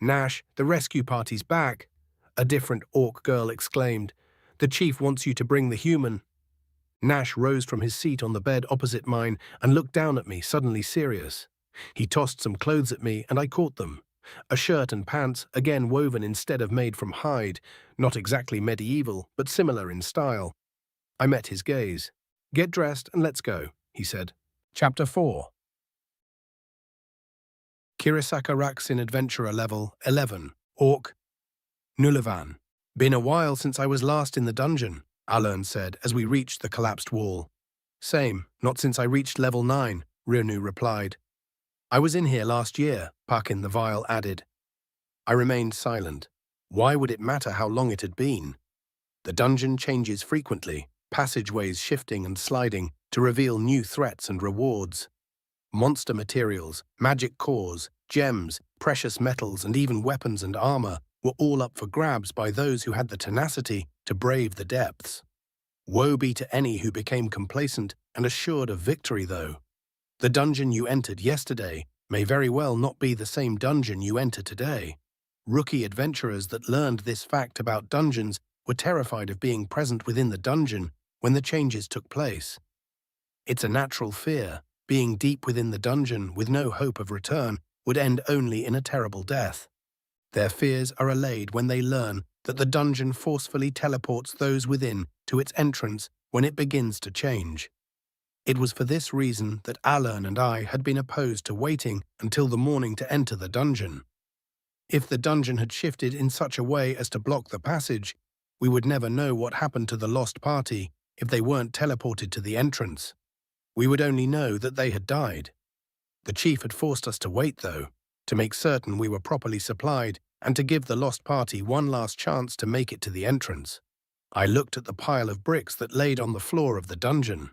Nash, the rescue party's back, a different orc girl exclaimed. The chief wants you to bring the human. Nash rose from his seat on the bed opposite mine and looked down at me, suddenly serious. He tossed some clothes at me and I caught them. A shirt and pants, again woven instead of made from hide, not exactly medieval, but similar in style. I met his gaze. "Get dressed and let's go," he said. Chapter 4. Kirisaka Raksin Adventurer Level 11, Orc, Nulavan. "Been a while since I was last in the dungeon," Alern said as we reached the collapsed wall. "Same, not since I reached level 9, Rirnu replied. "I was in here last year," Pakin the Vile added. I remained silent. Why would it matter how long it had been? The dungeon changes frequently, passageways shifting and sliding to reveal new threats and rewards. Monster materials, magic cores, gems, precious metals, and even weapons and armor were all up for grabs by those who had the tenacity to brave the depths. Woe be to any who became complacent and assured of victory, though. The dungeon you entered yesterday may very well not be the same dungeon you enter today. Rookie adventurers that learned this fact about dungeons were terrified of being present within the dungeon when the changes took place. It's a natural fear. Being deep within the dungeon with no hope of return would end only in a terrible death. Their fears are allayed when they learn that the dungeon forcefully teleports those within to its entrance when it begins to change. It was for this reason that Alern and I had been opposed to waiting until the morning to enter the dungeon. If the dungeon had shifted in such a way as to block the passage, we would never know what happened to the lost party if they weren't teleported to the entrance. We would only know that they had died. The chief had forced us to wait, though, to make certain we were properly supplied and to give the lost party one last chance to make it to the entrance. I looked at the pile of bricks that laid on the floor of the dungeon.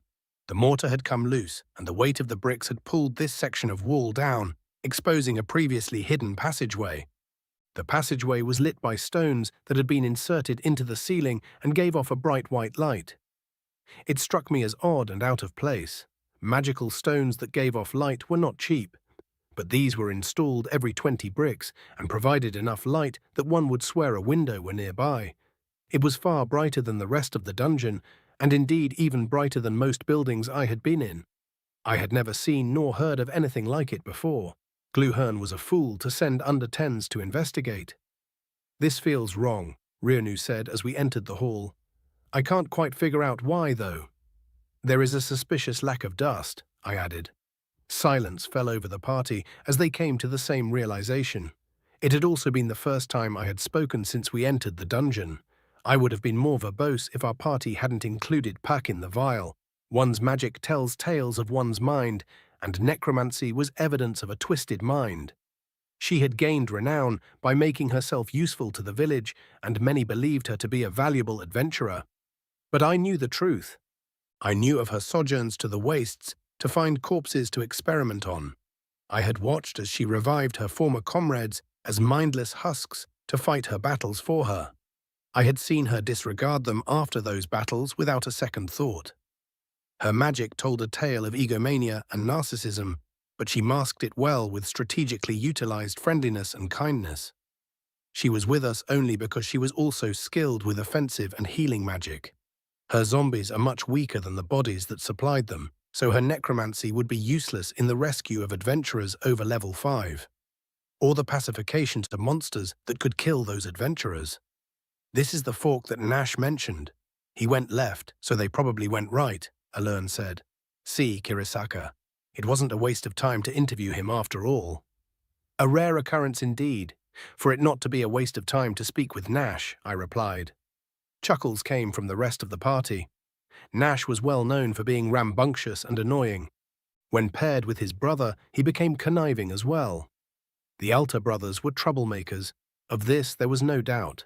The mortar had come loose, and the weight of the bricks had pulled this section of wall down, exposing a previously hidden passageway. The passageway was lit by stones that had been inserted into the ceiling and gave off a bright white light. It struck me as odd and out of place. Magical stones that gave off light were not cheap, but these were installed every 20 bricks and provided enough light that one would swear a window were nearby. It was far brighter than the rest of the dungeon, and indeed even brighter than most buildings I had been in. I had never seen nor heard of anything like it before. Gluhern was a fool to send under-10s to investigate. "This feels wrong," Rirnu said as we entered the hall. "I can't quite figure out why, though." "There is a suspicious lack of dust," I added. Silence fell over the party as they came to the same realization. It had also been the first time I had spoken since we entered the dungeon. I would have been more verbose if our party hadn't included Pakin the Vile. One's magic tells tales of one's mind, and necromancy was evidence of a twisted mind. She had gained renown by making herself useful to the village, and many believed her to be a valuable adventurer. But I knew the truth. I knew of her sojourns to the wastes to find corpses to experiment on. I had watched as she revived her former comrades as mindless husks to fight her battles for her. I had seen her disregard them after those battles without a second thought. Her magic told a tale of egomania and narcissism, but she masked it well with strategically utilized friendliness and kindness. She was with us only because she was also skilled with offensive and healing magic. Her zombies are much weaker than the bodies that supplied them, so her necromancy would be useless in the rescue of adventurers over level 5, or the pacification to monsters that could kill those adventurers. "This is the fork that Nash mentioned. He went left, so they probably went right," Alern said. "See, Kirisaka. It wasn't a waste of time to interview him after all." "A rare occurrence indeed, for it not to be a waste of time to speak with Nash," I replied. Chuckles came from the rest of the party. Nash was well known for being rambunctious and annoying. When paired with his brother, he became conniving as well. The Alta brothers were troublemakers. Of this there was no doubt.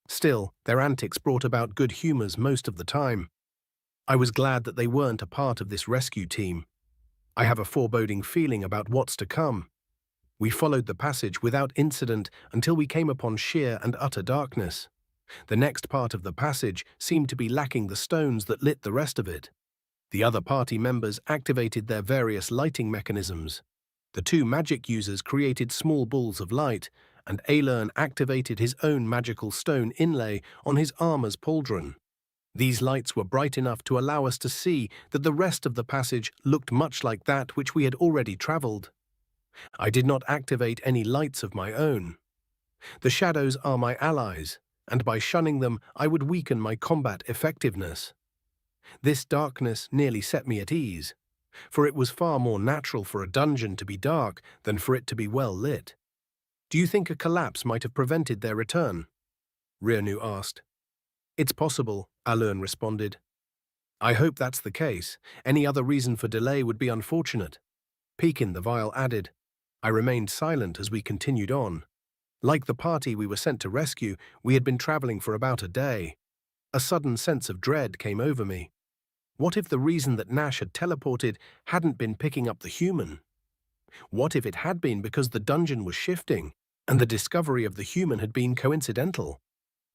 Still, their antics brought about good humors most of the time. I was glad that they weren't a part of this rescue team. I have a foreboding feeling about what's to come. We followed the passage without incident until we came upon sheer and utter darkness. The next part of the passage seemed to be lacking the stones that lit the rest of it. The other party members activated their various lighting mechanisms. The two magic users created small balls of light, and Alern activated his own magical stone inlay on his armor's pauldron. These lights were bright enough to allow us to see that the rest of the passage looked much like that which we had already traveled. I did not activate any lights of my own. The shadows are my allies, and by shunning them, I would weaken my combat effectiveness. This darkness nearly set me at ease, for it was far more natural for a dungeon to be dark than for it to be well lit. Do you think a collapse might have prevented their return? Rionu asked. It's possible, Alern responded. I hope that's the case. Any other reason for delay would be unfortunate. Pekin the Vile added. I remained silent as we continued on. Like the party we were sent to rescue, we had been traveling for about a day. A sudden sense of dread came over me. What if the reason that Nash had teleported hadn't been picking up the human? What if it had been because the dungeon was shifting, and the discovery of the human had been coincidental?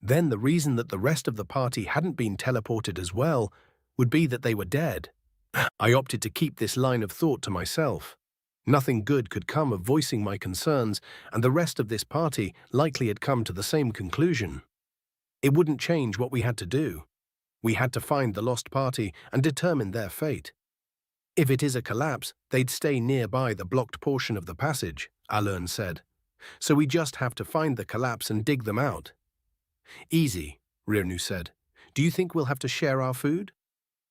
Then the reason that the rest of the party hadn't been teleported as well would be that they were dead. I opted to keep this line of thought to myself. Nothing good could come of voicing my concerns, and the rest of this party likely had come to the same conclusion. It wouldn't change what we had to do. We had to find the lost party and determine their fate. If it is a collapse, they'd stay nearby the blocked portion of the passage, Alern said. So we just have to find the collapse and dig them out. Easy, Rionu said. Do you think we'll have to share our food?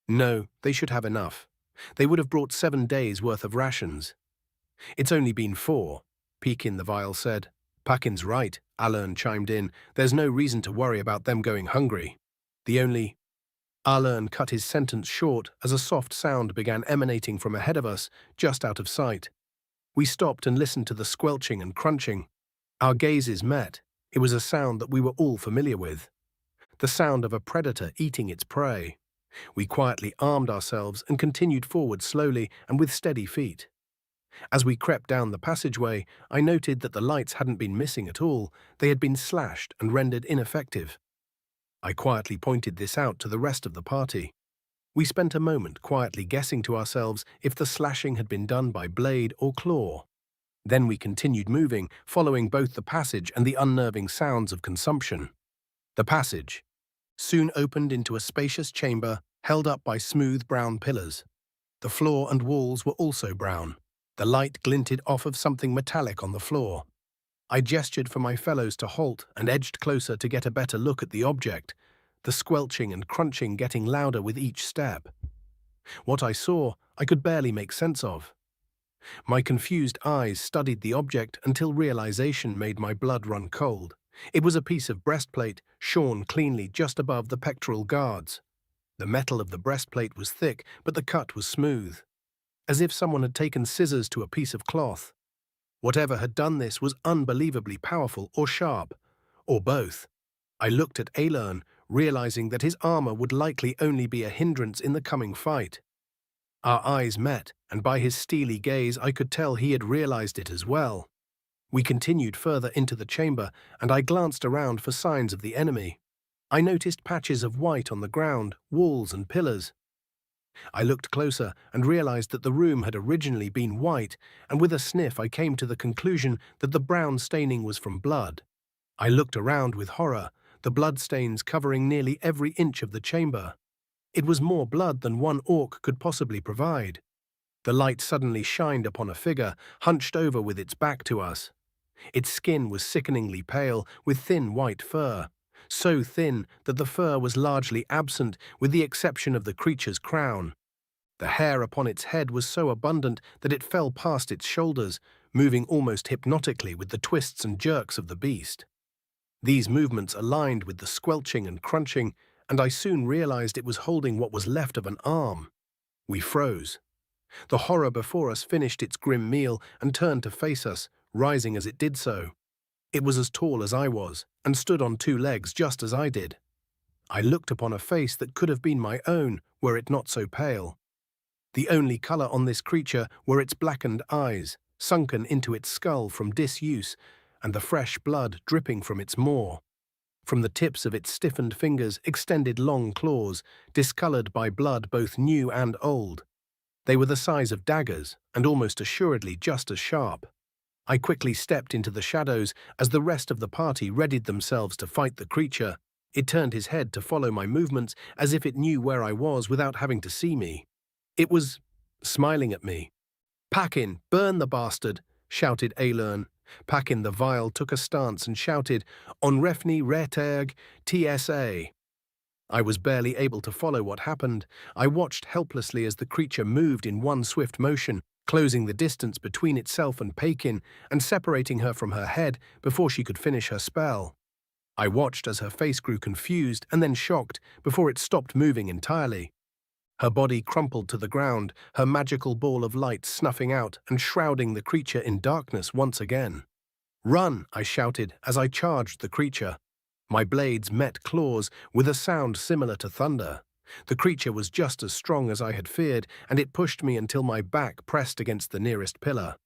No, they should have enough. They would have brought 7 days' worth of rations. It's only been 4, Pekin the Vile said. Pakin's right, Alern chimed in. There's no reason to worry about them going hungry. Alern cut his sentence short as a soft sound began emanating from ahead of us, just out of sight. We stopped and listened to the squelching and crunching. Our gazes met. It was a sound that we were all familiar with. The sound of a predator eating its prey. We quietly armed ourselves and continued forward slowly and with steady feet. As we crept down the passageway, I noted that the lights hadn't been missing at all. They had been slashed and rendered ineffective. I quietly pointed this out to the rest of the party. We spent a moment quietly guessing to ourselves if the slashing had been done by blade or claw. Then we continued moving, following both the passage and the unnerving sounds of consumption. The passage soon opened into a spacious chamber held up by smooth brown pillars. The floor and walls were also brown. The light glinted off of something metallic on the floor. I gestured for my fellows to halt and edged closer to get a better look at the object, the squelching and crunching getting louder with each step. What I saw, I could barely make sense of. My confused eyes studied the object until realization made my blood run cold. It was a piece of breastplate, shorn cleanly just above the pectoral guards. The metal of the breastplate was thick, but the cut was smooth, as if someone had taken scissors to a piece of cloth. Whatever had done this was unbelievably powerful or sharp, or both. I looked at Alern, realizing that his armor would likely only be a hindrance in the coming fight. Our eyes met, and by his steely gaze I could tell he had realized it as well. We continued further into the chamber, and I glanced around for signs of the enemy. I noticed patches of white on the ground, walls and pillars. I looked closer and realized that the room had originally been white, and with a sniff I came to the conclusion that the brown staining was from blood. I looked around with horror, the blood stains covering nearly every inch of the chamber. It was more blood than one orc could possibly provide. The light suddenly shined upon a figure, hunched over with its back to us. Its skin was sickeningly pale, with thin white fur, so thin that the fur was largely absent with the exception of the creature's crown. The hair upon its head was so abundant that it fell past its shoulders, moving almost hypnotically with the twists and jerks of the beast. These movements aligned with the squelching and crunching, and I soon realized it was holding what was left of an arm. We froze. The horror before us finished its grim meal and turned to face us, rising as it did so. It was as tall as I was, and stood on 2 legs just as I did. I looked upon a face that could have been my own, were it not so pale. The only color on this creature were its blackened eyes, sunken into its skull from disuse, and the fresh blood dripping from its maw. From the tips of its stiffened fingers extended long claws, discolored by blood both new and old. They were the size of daggers, and almost assuredly just as sharp. I quickly stepped into the shadows as the rest of the party readied themselves to fight the creature. It turned his head to follow my movements as if it knew where I was without having to see me. It was smiling at me. "Pack in, burn the bastard," shouted Aelern. Pakin the Vile took a stance and shouted, On refni reteg TSA. I was barely able to follow what happened. I watched helplessly as the creature moved in one swift motion, closing the distance between itself and Pakin and separating her from her head before she could finish her spell. I watched as her face grew confused and then shocked before it stopped moving entirely. Her body crumpled to the ground, her magical ball of light snuffing out and shrouding the creature in darkness once again. Run, I shouted as I charged the creature. My blades met claws with a sound similar to thunder. The creature was just as strong as I had feared, and it pushed me until my back pressed against the nearest pillar.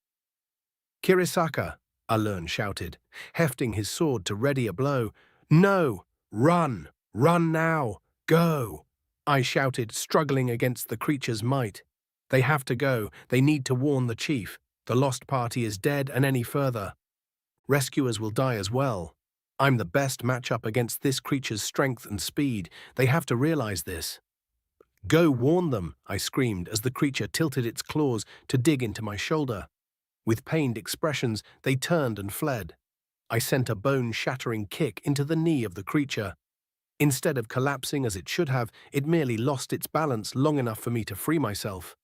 Kirisaka, Aelern shouted, hefting his sword to ready a blow. No! Run! Run now! Go! I shouted, struggling against the creature's might. They have to go. They need to warn the chief. The lost party is dead, and any further. Rescuers will die as well. I'm the best matchup against this creature's strength and speed. They have to realize this. Go warn them, I screamed as the creature tilted its claws to dig into my shoulder. With pained expressions, they turned and fled. I sent a bone-shattering kick into the knee of the creature. Instead of collapsing as it should have, it merely lost its balance long enough for me to free myself.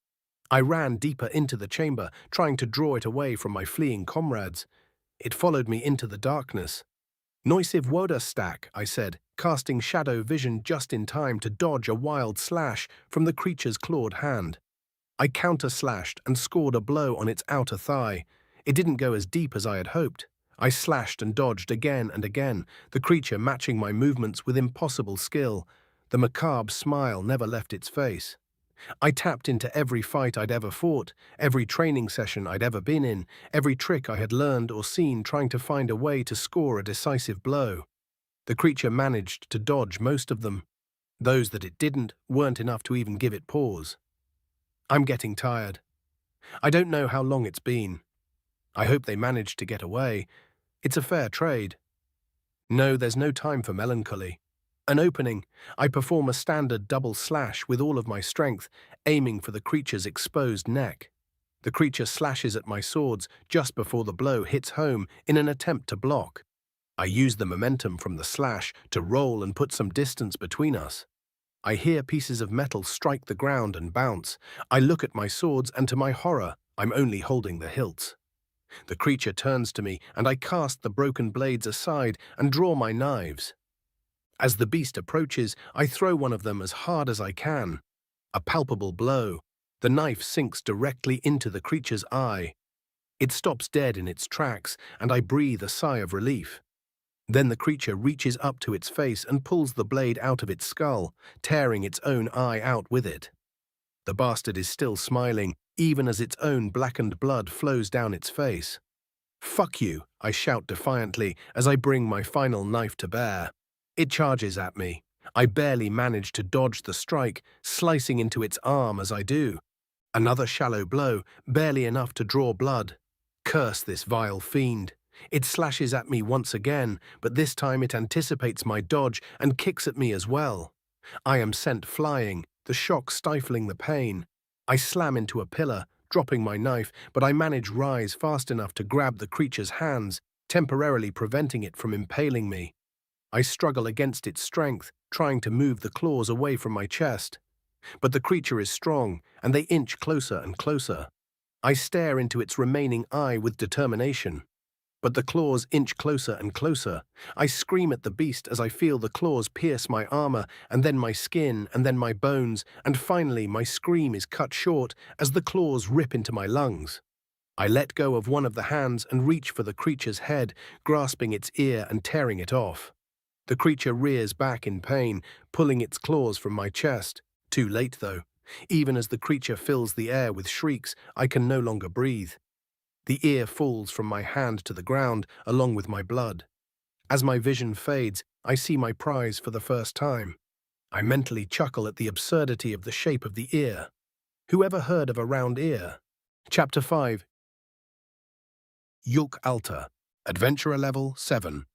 I ran deeper into the chamber, trying to draw it away from my fleeing comrades. It followed me into the darkness. Noisiv Woda stack, I said, casting shadow vision just in time to dodge a wild slash from the creature's clawed hand. I counter-slashed and scored a blow on its outer thigh. It didn't go as deep as I had hoped. I slashed and dodged again and again, the creature matching my movements with impossible skill. The macabre smile never left its face. I tapped into every fight I'd ever fought, every training session I'd ever been in, every trick I had learned or seen trying to find a way to score a decisive blow. The creature managed to dodge most of them. Those that it didn't weren't enough to even give it pause. I'm getting tired. I don't know how long it's been. I hope they managed to get away. It's a fair trade. No, there's no time for melancholy. An opening, I perform a standard double slash with all of my strength, aiming for the creature's exposed neck. The creature slashes at my swords just before the blow hits home in an attempt to block. I use the momentum from the slash to roll and put some distance between us. I hear pieces of metal strike the ground and bounce. I look at my swords and to my horror, I'm only holding the hilts. The creature turns to me and I cast the broken blades aside and draw my knives. As the beast approaches, I throw one of them as hard as I can. A palpable blow. The knife sinks directly into the creature's eye. It stops dead in its tracks, and I breathe a sigh of relief. Then the creature reaches up to its face and pulls the blade out of its skull, tearing its own eye out with it. The bastard is still smiling, even as its own blackened blood flows down its face. Fuck you, I shout defiantly as I bring my final knife to bear. It charges at me. I barely manage to dodge the strike, slicing into its arm as I do. Another shallow blow, barely enough to draw blood. Curse this vile fiend. It slashes at me once again, but this time it anticipates my dodge and kicks at me as well. I am sent flying, the shock stifling the pain. I slam into a pillar, dropping my knife, but I manage rise fast enough to grab the creature's hands, temporarily preventing it from impaling me. I struggle against its strength, trying to move the claws away from my chest. But the creature is strong, and they inch closer and closer. I stare into its remaining eye with determination. But the claws inch closer and closer. I scream at the beast as I feel the claws pierce my armor, and then my skin, and then my bones, and finally my scream is cut short as the claws rip into my lungs. I let go of one of the hands and reach for the creature's head, grasping its ear and tearing it off. The creature rears back in pain, pulling its claws from my chest. Too late, though. Even as the creature fills the air with shrieks, I can no longer breathe. The ear falls from my hand to the ground, along with my blood. As my vision fades, I see my prize for the first time. I mentally chuckle at the absurdity of the shape of the ear. Who ever heard of a round ear? Chapter 5. Yulk Alta, Adventurer Level 7.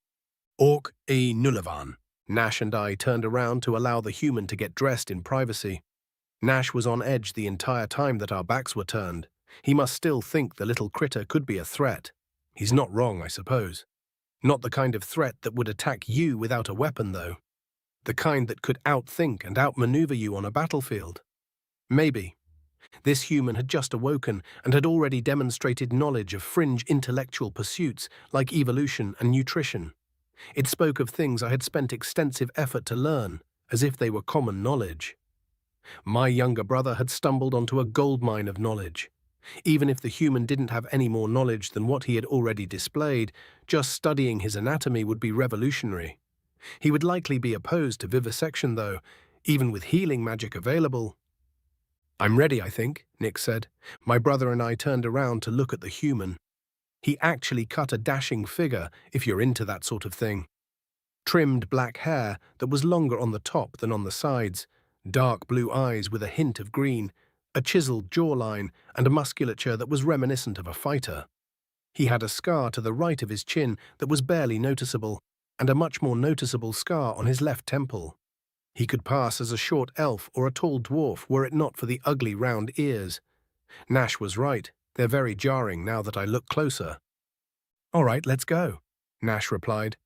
Orc e Nulavan. Nash and I turned around to allow the human to get dressed in privacy. Nash was on edge the entire time that our backs were turned. He must still think the little critter could be a threat. He's not wrong, I suppose. Not the kind of threat that would attack you without a weapon, though. The kind that could outthink and outmaneuver you on a battlefield. Maybe. This human had just awoken and had already demonstrated knowledge of fringe intellectual pursuits like evolution and nutrition. It spoke of things I had spent extensive effort to learn, as if they were common knowledge. My younger brother had stumbled onto a goldmine of knowledge. Even if the human didn't have any more knowledge than what he had already displayed, just studying his anatomy would be revolutionary. He would likely be opposed to vivisection, though, even with healing magic available. "I'm ready, I think," Nick said. My brother and I turned around to look at the human. He actually cut a dashing figure, if you're into that sort of thing. Trimmed black hair that was longer on the top than on the sides, dark blue eyes with a hint of green, a chiseled jawline, and a musculature that was reminiscent of a fighter. He had a scar to the right of his chin that was barely noticeable, and a much more noticeable scar on his left temple. He could pass as a short elf or a tall dwarf were it not for the ugly round ears. Nash was right. They're very jarring now that I look closer. "All right, let's go," Nash replied.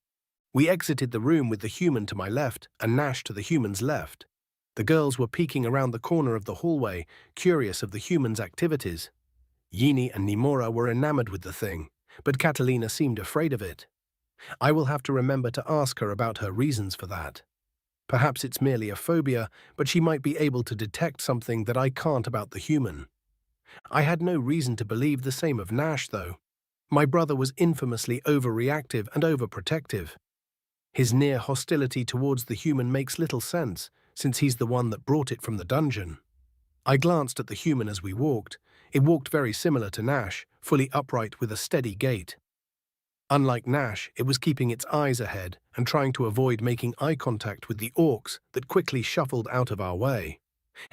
We exited the room with the human to my left and Nash to the human's left. The girls were peeking around the corner of the hallway, curious of the human's activities. Yini and Nimora were enamored with the thing, but Catalina seemed afraid of it. I will have to remember to ask her about her reasons for that. Perhaps it's merely a phobia, but she might be able to detect something that I can't about the human. I had no reason to believe the same of Nash, though. My brother was infamously overreactive and overprotective. His near hostility towards the human makes little sense, since he's the one that brought it from the dungeon. I glanced at the human as we walked. It walked very similar to Nash, fully upright with a steady gait. Unlike Nash, it was keeping its eyes ahead and trying to avoid making eye contact with the orcs that quickly shuffled out of our way.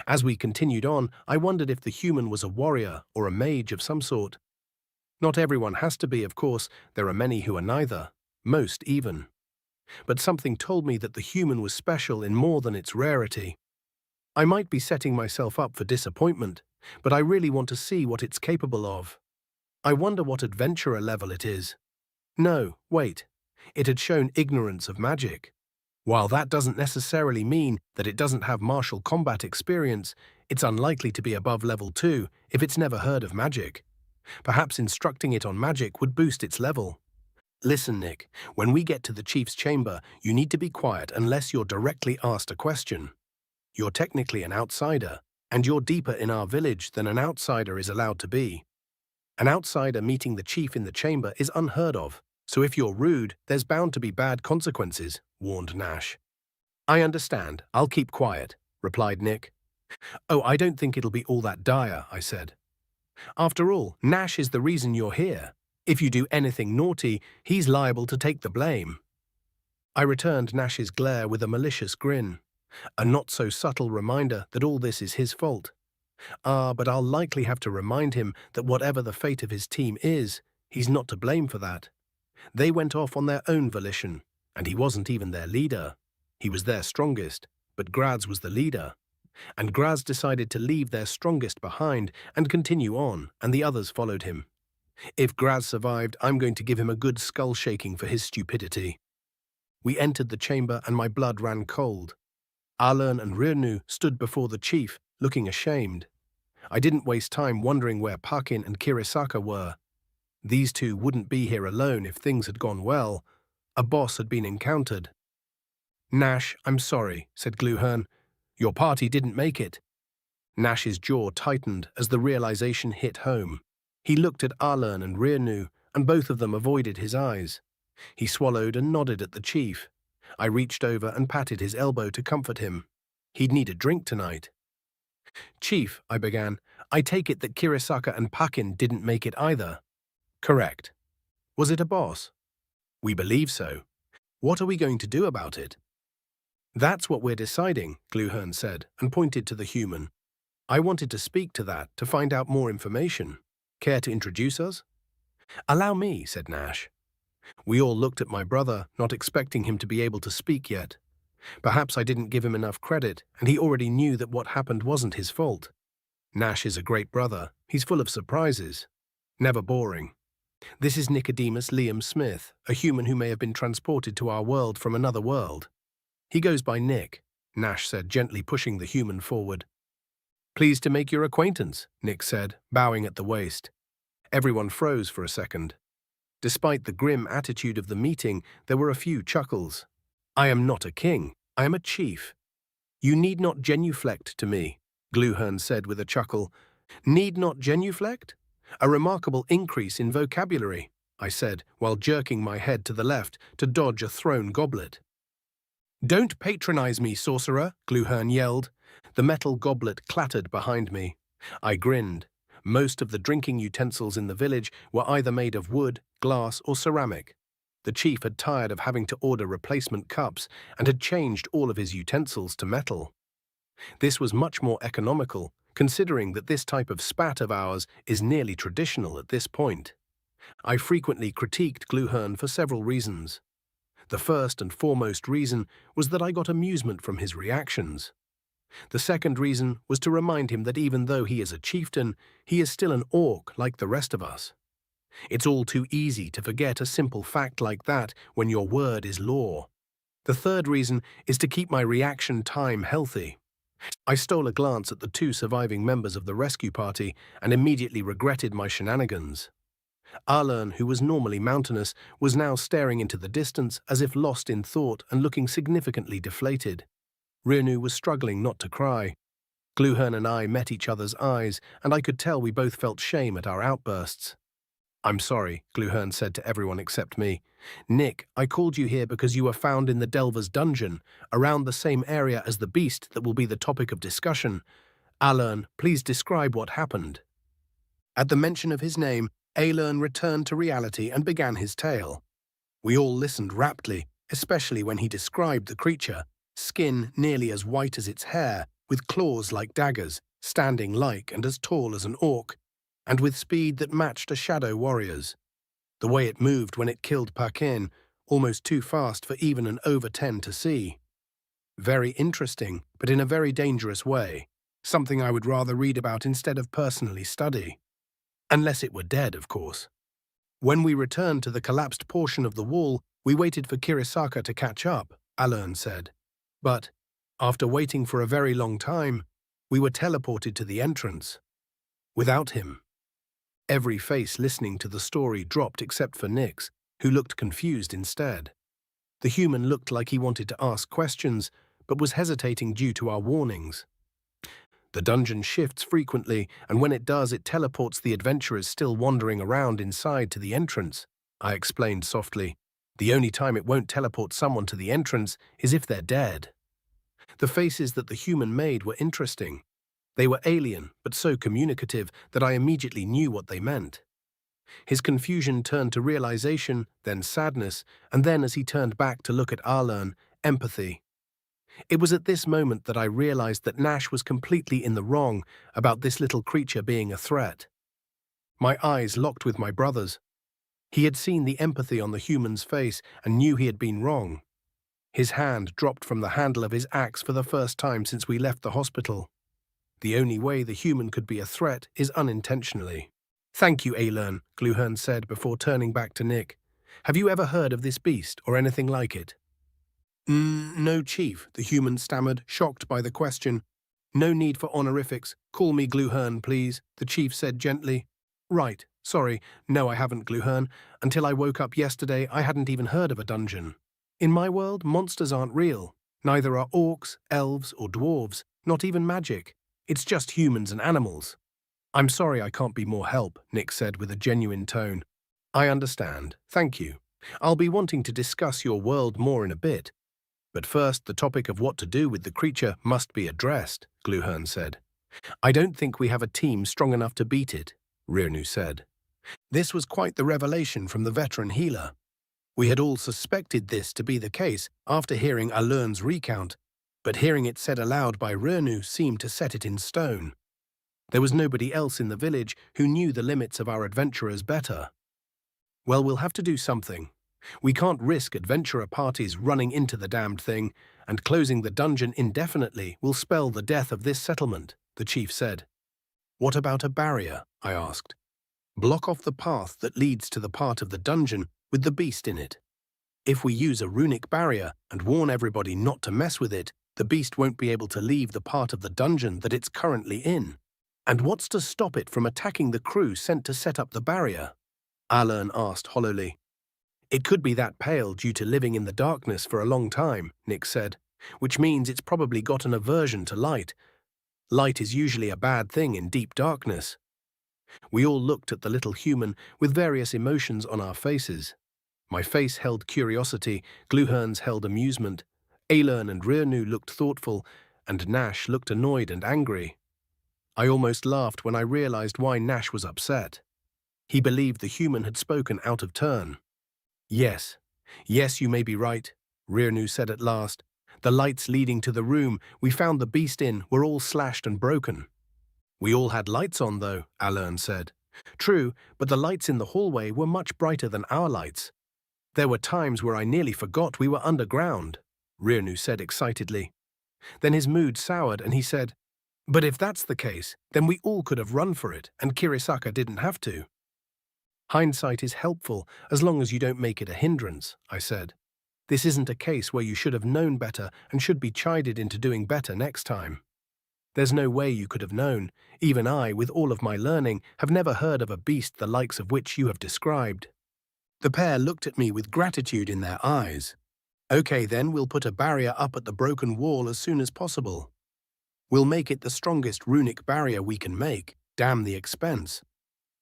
As we continued on, I wondered if the human was a warrior or a mage of some sort. Not everyone has to be, of course. There are many who are neither, most even. But something told me that the human was special in more than its rarity. I might be setting myself up for disappointment, but I really want to see what it's capable of. I wonder what adventurer level it is. No, wait. It had shown ignorance of magic. While that doesn't necessarily mean that it doesn't have martial combat experience, it's unlikely to be above level 2 if it's never heard of magic. Perhaps instructing it on magic would boost its level. "Listen, Nick, when we get to the chief's chamber, you need to be quiet unless you're directly asked a question. You're technically an outsider, and you're deeper in our village than an outsider is allowed to be. An outsider meeting the chief in the chamber is unheard of, so if you're rude, there's bound to be bad consequences," warned Nash. "I understand. I'll keep quiet," replied Nick. "Oh, I don't think it'll be all that dire," I said. "After all, Nash is the reason you're here. If you do anything naughty, he's liable to take the blame." I returned Nash's glare with a malicious grin, a not-so-subtle reminder that all this is his fault. But I'll likely have to remind him that whatever the fate of his team is, he's not to blame for that. They went off on their own volition, and he wasn't even their leader. He was their strongest, but Graz was the leader. And Graz decided to leave their strongest behind and continue on, and the others followed him. If Graz survived, I'm going to give him a good skull-shaking for his stupidity. We entered the chamber and my blood ran cold. Arlen and Rirnu stood before the chief, looking ashamed. I didn't waste time wondering where Pakin and Kirisaka were. These two wouldn't be here alone if things had gone well. A boss had been encountered. "Nash, I'm sorry," said Gluhern. "Your party didn't make it." Nash's jaw tightened as the realization hit home. He looked at Arlen and Rirnu, and both of them avoided his eyes. He swallowed and nodded at the chief. I reached over and patted his elbow to comfort him. He'd need a drink tonight. "Chief," I began, "I take it that Kirisaka and Pakin didn't make it either." "Correct." "Was it a boss?" "We believe so." "What are we going to do about it?" "That's what we're deciding," Gluhern said, and pointed to the human. "I wanted to speak to that to find out more information. Care to introduce us?" "Allow me," said Nash. We all looked at my brother, not expecting him to be able to speak yet. Perhaps I didn't give him enough credit, and he already knew that what happened wasn't his fault. Nash is a great brother. He's full of surprises. Never boring. This is Nicodemus Liam Smith, a human who may have been transported to our world from another world. He goes by Nick, Nash said, gently pushing the human forward. Pleased to make your acquaintance, Nick said, bowing at the waist. Everyone froze for a second. Despite the grim attitude of the meeting, there were a few chuckles. I am not a king, I am a chief. You need not genuflect to me, Gluhern said with a chuckle. Need not genuflect? A remarkable increase in vocabulary, I said, while jerking my head to the left to dodge a thrown goblet. Don't patronize me, sorcerer, Gluhern yelled. The metal goblet clattered behind me. I grinned. Most of the drinking utensils in the village were either made of wood, glass, or ceramic. The chief had tired of having to order replacement cups and had changed all of his utensils to metal. This was much more economical, considering that this type of spat of ours is nearly traditional at this point. I frequently critiqued Gluhern for several reasons. The first and foremost reason was that I got amusement from his reactions. The second reason was to remind him that even though he is a chieftain, he is still an orc like the rest of us. It's all too easy to forget a simple fact like that when your word is law. The third reason is to keep my reaction time healthy. I stole a glance at the two surviving members of the rescue party and immediately regretted my shenanigans. Arlern, who was normally mountainous, was now staring into the distance as if lost in thought and looking significantly deflated. Rirnu was struggling not to cry. Gluhern and I met each other's eyes, and I could tell we both felt shame at our outbursts. I'm sorry, Gluhern said to everyone except me. Nick, I called you here because you were found in the Delver's dungeon, around the same area as the beast that will be the topic of discussion. Alern, please describe what happened. At the mention of his name, Alern returned to reality and began his tale. We all listened raptly, especially when he described the creature, skin nearly as white as its hair, with claws like daggers, standing like and as tall as an orc, and with speed that matched a shadow warrior's. The way it moved when it killed Pakin, almost too fast for even an over 10 to see. Very interesting, but in a very dangerous way. Something I would rather read about instead of personally study. Unless it were dead, of course. When we returned to the collapsed portion of the wall, we waited for Kirisaka to catch up, Alern said. But, after waiting for a very long time, we were teleported to the entrance. Without him. Every face listening to the story dropped except for Nick's, who looked confused instead. The human looked like he wanted to ask questions, but was hesitating due to our warnings. The dungeon shifts frequently, and when it does, it teleports the adventurers still wandering around inside to the entrance, I explained softly. The only time it won't teleport someone to the entrance is if they're dead. The faces that the human made were interesting. They were alien, but so communicative that I immediately knew what they meant. His confusion turned to realization, then sadness, and then as he turned back to look at Arlern, empathy. It was at this moment that I realized that Nash was completely in the wrong about this little creature being a threat. My eyes locked with my brother's. He had seen the empathy on the human's face and knew he had been wrong. His hand dropped from the handle of his axe for the first time since we left the hospital. The only way the human could be a threat is unintentionally. Thank you, Alern, Gluhern said before turning back to Nick. Have you ever heard of this beast or anything like it? No, Chief, the human stammered, shocked by the question. No need for honorifics. Call me Gluhern, please, the chief said gently. Right, sorry, no I haven't, Gluhern. Until I woke up yesterday, I hadn't even heard of a dungeon. In my world, monsters aren't real. Neither are orcs, elves, or dwarves, not even magic. It's just humans and animals. I'm sorry I can't be more help, Nick said with a genuine tone. I understand, thank you. I'll be wanting to discuss your world more in a bit. But first, the topic of what to do with the creature must be addressed, Gluhern said. I don't think we have a team strong enough to beat it, Rirnu said. This was quite the revelation from the veteran healer. We had all suspected this to be the case after hearing Alern's recount, but hearing it said aloud by Rirnu seemed to set it in stone. There was nobody else in the village who knew the limits of our adventurers better. Well, we'll have to do something. We can't risk adventurer parties running into the damned thing, and closing the dungeon indefinitely will spell the death of this settlement, the chief said. What about a barrier? I asked. Block off the path that leads to the part of the dungeon with the beast in it. If we use a runic barrier and warn everybody not to mess with it, the beast won't be able to leave the part of the dungeon that it's currently in. And what's to stop it from attacking the crew sent to set up the barrier? Alan asked hollowly. It could be that pale due to living in the darkness for a long time, Nick said, which means it's probably got an aversion to light. Light is usually a bad thing in deep darkness. We all looked at the little human with various emotions on our faces. My face held curiosity, Gluhern's held amusement, Aelern and Rirnu looked thoughtful, and Nash looked annoyed and angry. I almost laughed when I realized why Nash was upset. He believed the human had spoken out of turn. Yes, you may be right, Rirnu said at last. The lights leading to the room we found the beast in were all slashed and broken. We all had lights on, though, Aelern said. True, but the lights in the hallway were much brighter than our lights. There were times where I nearly forgot we were underground, Rirnu said excitedly. Then his mood soured and he said, but if that's the case, then we all could have run for it, and Kirisaka didn't have to. Hindsight is helpful as long as you don't make it a hindrance, I said. This isn't a case where you should have known better and should be chided into doing better next time. There's no way you could have known. Even I, with all of my learning, have never heard of a beast the likes of which you have described. The pair looked at me with gratitude in their eyes. Okay, then we'll put a barrier up at the broken wall as soon as possible. We'll make it the strongest runic barrier we can make, damn the expense.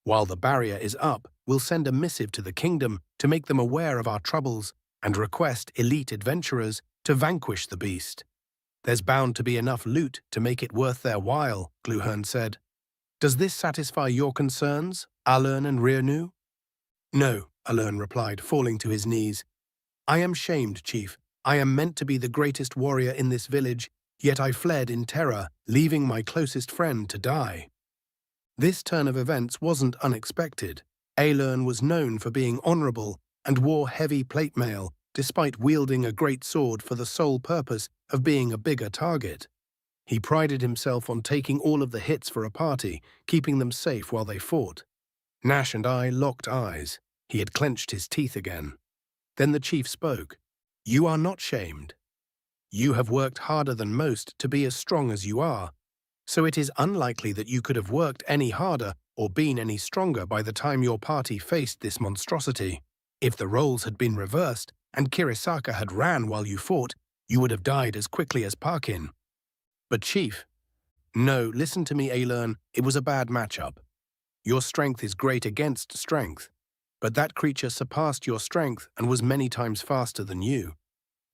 While the barrier is up, we'll send a missive to the kingdom to make them aware of our troubles and request elite adventurers to vanquish the beast. There's bound to be enough loot to make it worth their while, Gluhern said. Does this satisfy your concerns, Aelern and Rirnu? No, Aelern replied, falling to his knees. I am shamed, Chief. I am meant to be the greatest warrior in this village, yet I fled in terror, leaving my closest friend to die. This turn of events wasn't unexpected. Aelern was known for being honorable and wore heavy plate mail, despite wielding a great sword for the sole purpose of being a bigger target. He prided himself on taking all of the hits for a party, keeping them safe while they fought. Nash and I locked eyes. He had clenched his teeth again. Then the chief spoke. You are not shamed. You have worked harder than most to be as strong as you are, so it is unlikely that you could have worked any harder or been any stronger by the time your party faced this monstrosity. If the roles had been reversed and Kirisaka had ran while you fought, you would have died as quickly as Parkin. But Chief, no, listen to me, Aelern, it was a bad matchup. Your strength is great against strength, but that creature surpassed your strength and was many times faster than you.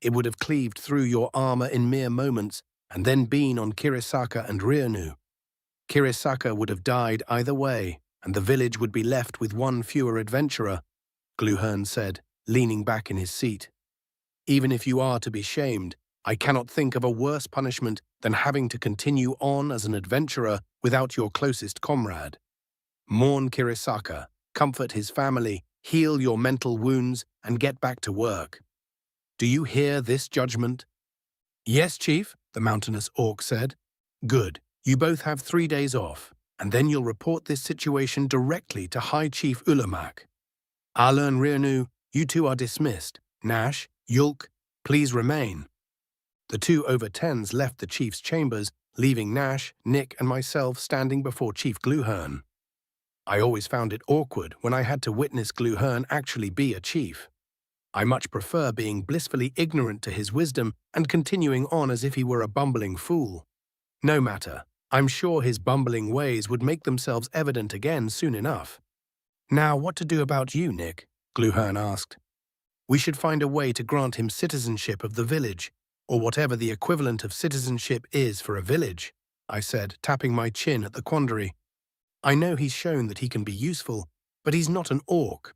It would have cleaved through your armor in mere moments and then been on Kirisaka and Rirnu. Kirisaka would have died either way, and the village would be left with one fewer adventurer, Gluhern said, leaning back in his seat. Even if you are to be shamed, I cannot think of a worse punishment than having to continue on as an adventurer without your closest comrade. Mourn Kirisaka, comfort his family, heal your mental wounds, and get back to work. Do you hear this judgment? Yes, Chief, the mountainous orc said. Good. You both have 3 days off, and then you'll report this situation directly to High Chief Ulamak. Aelern, Rirnu, you two are dismissed. Nash, Yulk, please remain. The two over-10s left the chief's chambers, leaving Nash, Nick, and myself standing before Chief Gluhern. I always found it awkward when I had to witness Gluhern actually be a chief. I much prefer being blissfully ignorant to his wisdom and continuing on as if he were a bumbling fool. No matter, I'm sure his bumbling ways would make themselves evident again soon enough. Now, what to do about you, Nick? Gluhern asked. We should find a way to grant him citizenship of the village, or whatever the equivalent of citizenship is for a village, I said, tapping my chin at the quandary. I know he's shown that he can be useful, but he's not an orc.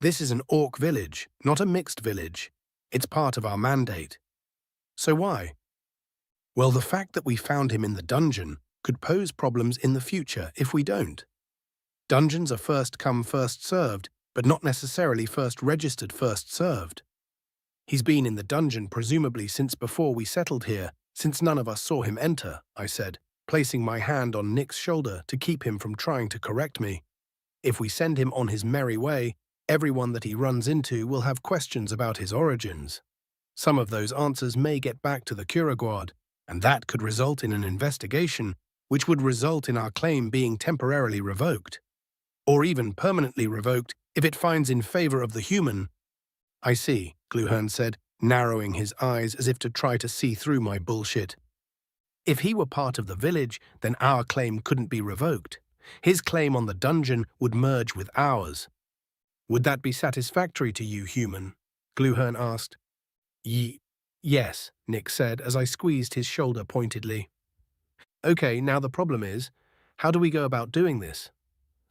This is an orc village, not a mixed village. It's part of our mandate. So why? Well, the fact that we found him in the dungeon could pose problems in the future if we don't. Dungeons are first come, first served, but not necessarily first registered, first served. He's been in the dungeon presumably since before we settled here, since none of us saw him enter, I said. placing my hand on Nick's shoulder to keep him from trying to correct me. If we send him on his merry way, everyone that he runs into will have questions about his origins. Some of those answers may get back to the Kuraguard, and that could result in an investigation, which would result in our claim being temporarily revoked, or even permanently revoked if it finds in favor of the human. I see, Gluhern said, narrowing his eyes as if to try to see through my bullshit. If he were part of the village, then our claim couldn't be revoked. His claim on the dungeon would merge with ours. Would that be satisfactory to you, human? Gluhern asked. Yes, Nick said as I squeezed his shoulder pointedly. Okay, now the problem is, how do we go about doing this?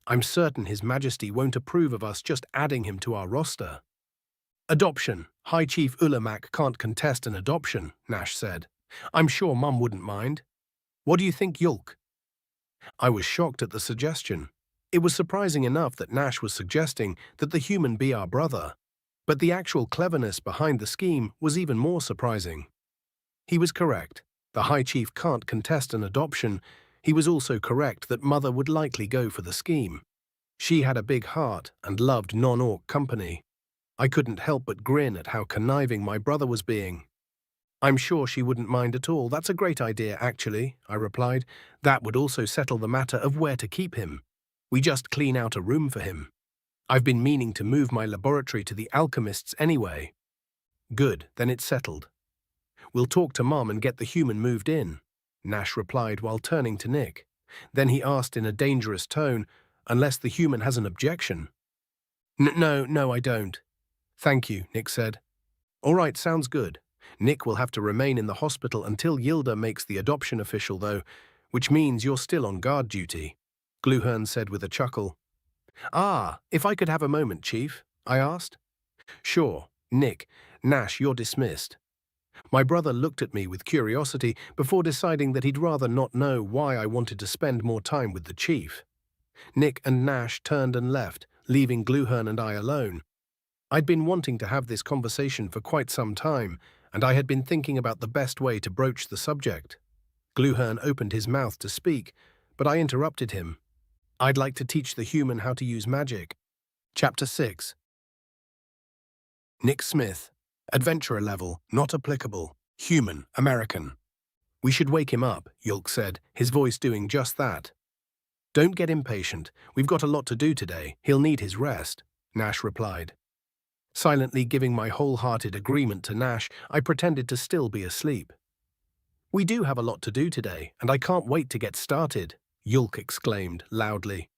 I'm certain His Majesty won't approve of us just adding him to our roster. Adoption. High Chief Ulamak can't contest an adoption, Nash said. I'm sure Mum wouldn't mind. What do you think, Yulk? I was shocked at the suggestion. It was surprising enough that Nash was suggesting that the human be our brother, but the actual cleverness behind the scheme was even more surprising. He was correct. The High Chief can't contest an adoption. He was also correct that Mother would likely go for the scheme. She had a big heart and loved non-orc company. I couldn't help but grin at how conniving my brother was being. I'm sure she wouldn't mind at all. That's a great idea, actually, I replied. That would also settle the matter of where to keep him. We just clean out a room for him. I've been meaning to move my laboratory to the alchemists anyway. Good, then it's settled. We'll talk to Mom and get the human moved in, Nash replied while turning to Nick. Then he asked in a dangerous tone, unless the human has an objection. No, I don't. Thank you, Nick said. All right, sounds good. Nick will have to remain in the hospital until Yilda makes the adoption official, though, which means you're still on guard duty, Gluhern said with a chuckle. Ah, if I could have a moment, Chief, I asked. Sure, Nick. Nash, you're dismissed. My brother looked at me with curiosity before deciding that he'd rather not know why I wanted to spend more time with the Chief. Nick and Nash turned and left, leaving Gluhern and I alone. I'd been wanting to have this conversation for quite some time, and I had been thinking about the best way to broach the subject. Gluhern opened his mouth to speak, but I interrupted him. I'd like to teach the human how to use magic. Chapter 6. Nick Smith. Adventurer level, not applicable. Human, American. We should wake him up, Yulk said, his voice doing just that. Don't get impatient. We've got a lot to do today. He'll need his rest, Nash replied. Silently giving my wholehearted agreement to Nash, I pretended to still be asleep. We do have a lot to do today, and I can't wait to get started, Yulk exclaimed loudly.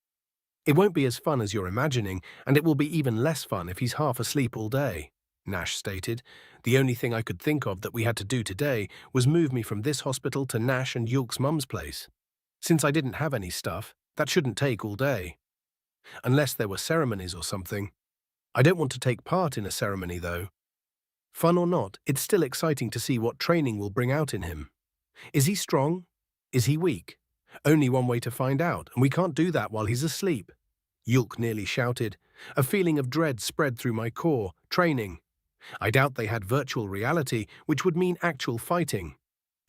It won't be as fun as you're imagining, and it will be even less fun if he's half asleep all day, Nash stated. The only thing I could think of that we had to do today was move me from this hospital to Nash and Yulk's mum's place. Since I didn't have any stuff, that shouldn't take all day. Unless there were ceremonies or something. I don't want to take part in a ceremony, though. Fun or not, it's still exciting to see what training will bring out in him. Is he strong? Is he weak? Only one way to find out, and we can't do that while he's asleep. Yulk nearly shouted. A feeling of dread spread through my core. Training. I doubt they had virtual reality, which would mean actual fighting.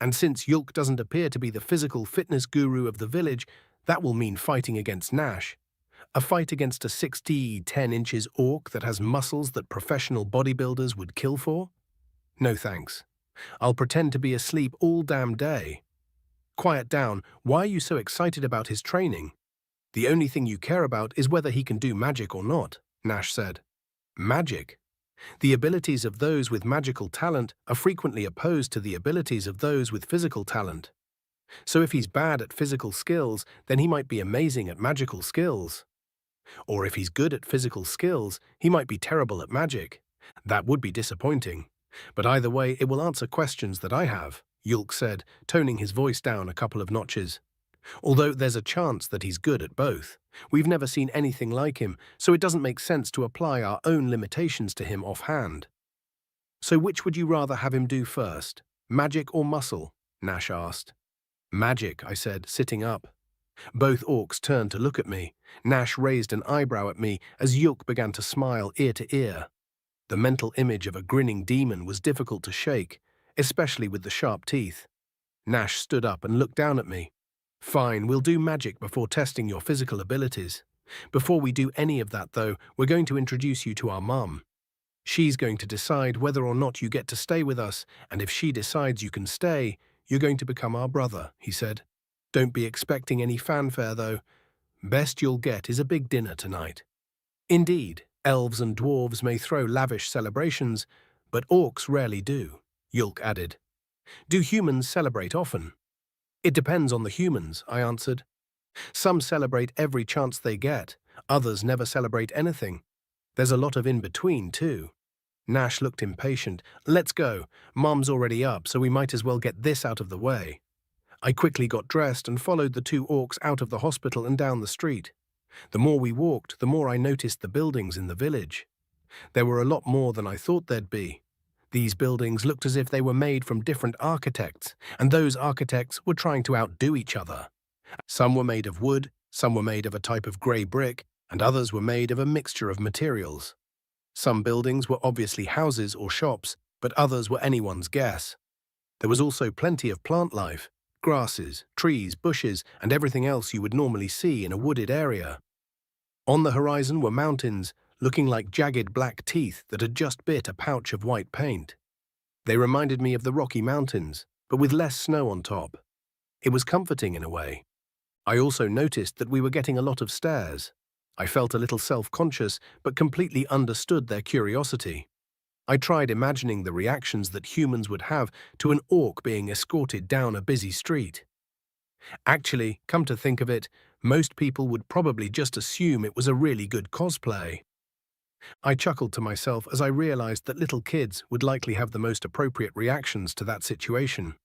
And since Yulk doesn't appear to be the physical fitness guru of the village, that will mean fighting against Nash. A fight against a 10 inches orc that has muscles that professional bodybuilders would kill for? No thanks. I'll pretend to be asleep all damn day. Quiet down. Why are you so excited about his training? The only thing you care about is whether he can do magic or not, Nash said. Magic? The abilities of those with magical talent are frequently opposed to the abilities of those with physical talent. So if he's bad at physical skills, then he might be amazing at magical skills. Or if he's good at physical skills, he might be terrible at magic. That would be disappointing. But either way, it will answer questions that I have, Yulk said, toning his voice down a couple of notches. Although there's a chance that he's good at both. We've never seen anything like him, so it doesn't make sense to apply our own limitations to him offhand. So which would you rather have him do first, magic or muscle? Nash asked. Magic, I said, sitting up. Both orcs turned to look at me. Nash raised an eyebrow at me as Yulk began to smile ear to ear. The mental image of a grinning demon was difficult to shake, especially with the sharp teeth. Nash stood up and looked down at me. Fine, we'll do magic before testing your physical abilities. Before we do any of that, though, we're going to introduce you to our mum. She's going to decide whether or not you get to stay with us, and if she decides you can stay, you're going to become our brother, he said. Don't be expecting any fanfare, though. Best you'll get is a big dinner tonight. Indeed, elves and dwarves may throw lavish celebrations, but orcs rarely do, Yulk added. Do humans celebrate often? It depends on the humans, I answered. Some celebrate every chance they get, others never celebrate anything. There's a lot of in-between, too. Nash looked impatient. Let's go. Mom's already up, so we might as well get this out of the way. I quickly got dressed and followed the two orcs out of the hospital and down the street. The more we walked, the more I noticed the buildings in the village. There were a lot more than I thought there'd be. These buildings looked as if they were made from different architects, and those architects were trying to outdo each other. Some were made of wood, some were made of a type of grey brick, and others were made of a mixture of materials. Some buildings were obviously houses or shops, but others were anyone's guess. There was also plenty of plant life, grasses, trees, bushes, and everything else you would normally see in a wooded area. On the horizon were mountains, looking like jagged black teeth that had just bit a pouch of white paint. They reminded me of the Rocky Mountains, but with less snow on top. It was comforting in a way. I also noticed that we were getting a lot of stares. I felt a little self-conscious, but completely understood their curiosity. I tried imagining the reactions that humans would have to an orc being escorted down a busy street. Actually, come to think of it, most people would probably just assume it was a really good cosplay. I chuckled to myself as I realized that little kids would likely have the most appropriate reactions to that situation.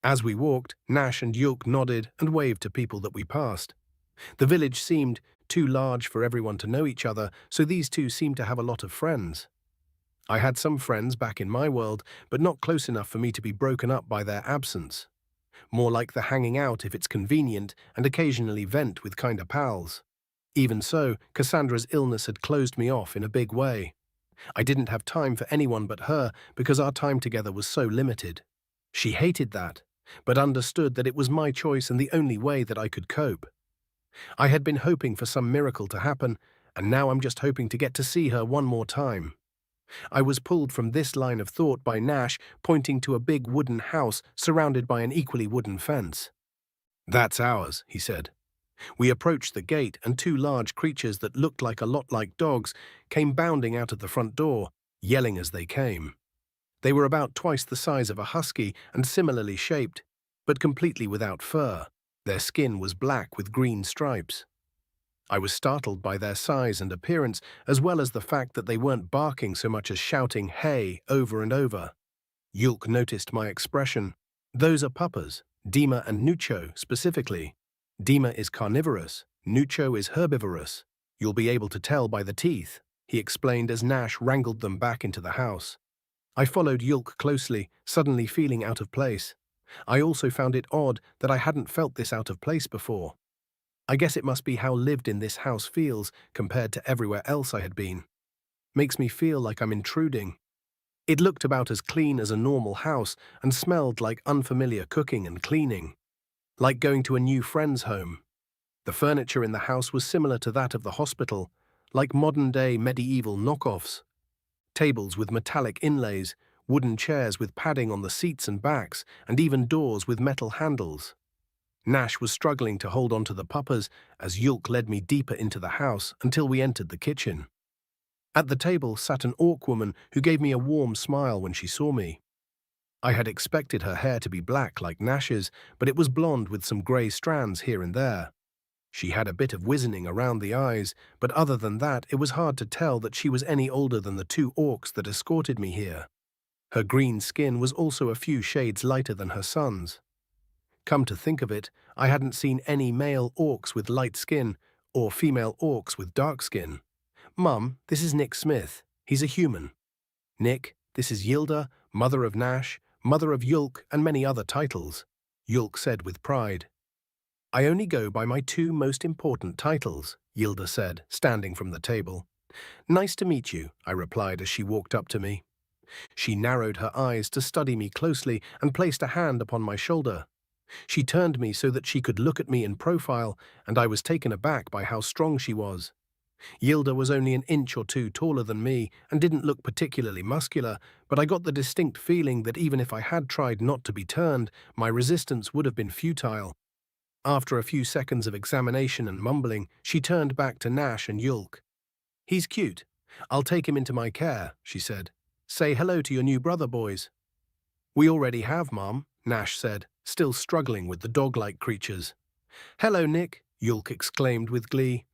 As we walked, Nash and Yulk nodded and waved to people that we passed. The village seemed too large for everyone to know each other, so these two seemed to have a lot of friends. I had some friends back in my world, but not close enough for me to be broken up by their absence. More like the hanging out if it's convenient and occasionally vent with kinda pals. Even so, Cassandra's illness had closed me off in a big way. I didn't have time for anyone but her because our time together was so limited. She hated that, but understood that it was my choice and the only way that I could cope. I had been hoping for some miracle to happen, and now I'm just hoping to get to see her one more time. I was pulled from this line of thought by Nash pointing to a big wooden house surrounded by an equally wooden fence. That's ours, he said. We approached the gate and two large creatures that looked like a lot like dogs came bounding out of the front door, yelling as they came. They were about twice the size of a husky and similarly shaped, but completely without fur. Their skin was black with green stripes. I was startled by their size and appearance, as well as the fact that they weren't barking so much as shouting "hey" over and over. Yulk noticed my expression. Those are puppers, Dima and Nucho specifically. Dima is carnivorous, Nucho is herbivorous. You'll be able to tell by the teeth, he explained as Nash wrangled them back into the house. I followed Yulk closely, suddenly feeling out of place. I also found it odd that I hadn't felt this out of place before. I guess it must be how lived in this house feels compared to everywhere else I had been. Makes me feel like I'm intruding. It looked about as clean as a normal house and smelled like unfamiliar cooking and cleaning. Like going to a new friend's home. The furniture in the house was similar to that of the hospital, like modern-day medieval knockoffs. Tables with metallic inlays, wooden chairs with padding on the seats and backs, and even doors with metal handles. Nash was struggling to hold on to the puppers as Yulk led me deeper into the house until we entered the kitchen. At the table sat an orc woman who gave me a warm smile when she saw me. I had expected her hair to be black like Nash's, but it was blonde with some grey strands here and there. She had a bit of wizening around the eyes, but other than that it was hard to tell that she was any older than the two orcs that escorted me here. Her green skin was also a few shades lighter than her son's. Come to think of it, I hadn't seen any male orcs with light skin or female orcs with dark skin. Mum, this is Nick Smith. He's a human. Nick, this is Yilda, mother of Nash, mother of Yulk, and many other titles, Yulk said with pride. I only go by my two most important titles, Yilda said, standing from the table. Nice to meet you, I replied as she walked up to me. She narrowed her eyes to study me closely and placed a hand upon my shoulder. She turned me so that she could look at me in profile, and I was taken aback by how strong she was. Yilda was only an inch or two taller than me and didn't look particularly muscular, but I got the distinct feeling that even if I had tried not to be turned, my resistance would have been futile. After a few seconds of examination and mumbling, she turned back to Nash and Yulk. "He's cute. I'll take him into my care," she said. "Say hello to your new brother, boys." "We already have, Mom," Nash said, still struggling with the dog-like creatures. "Hello, Nick," Yulk exclaimed with glee.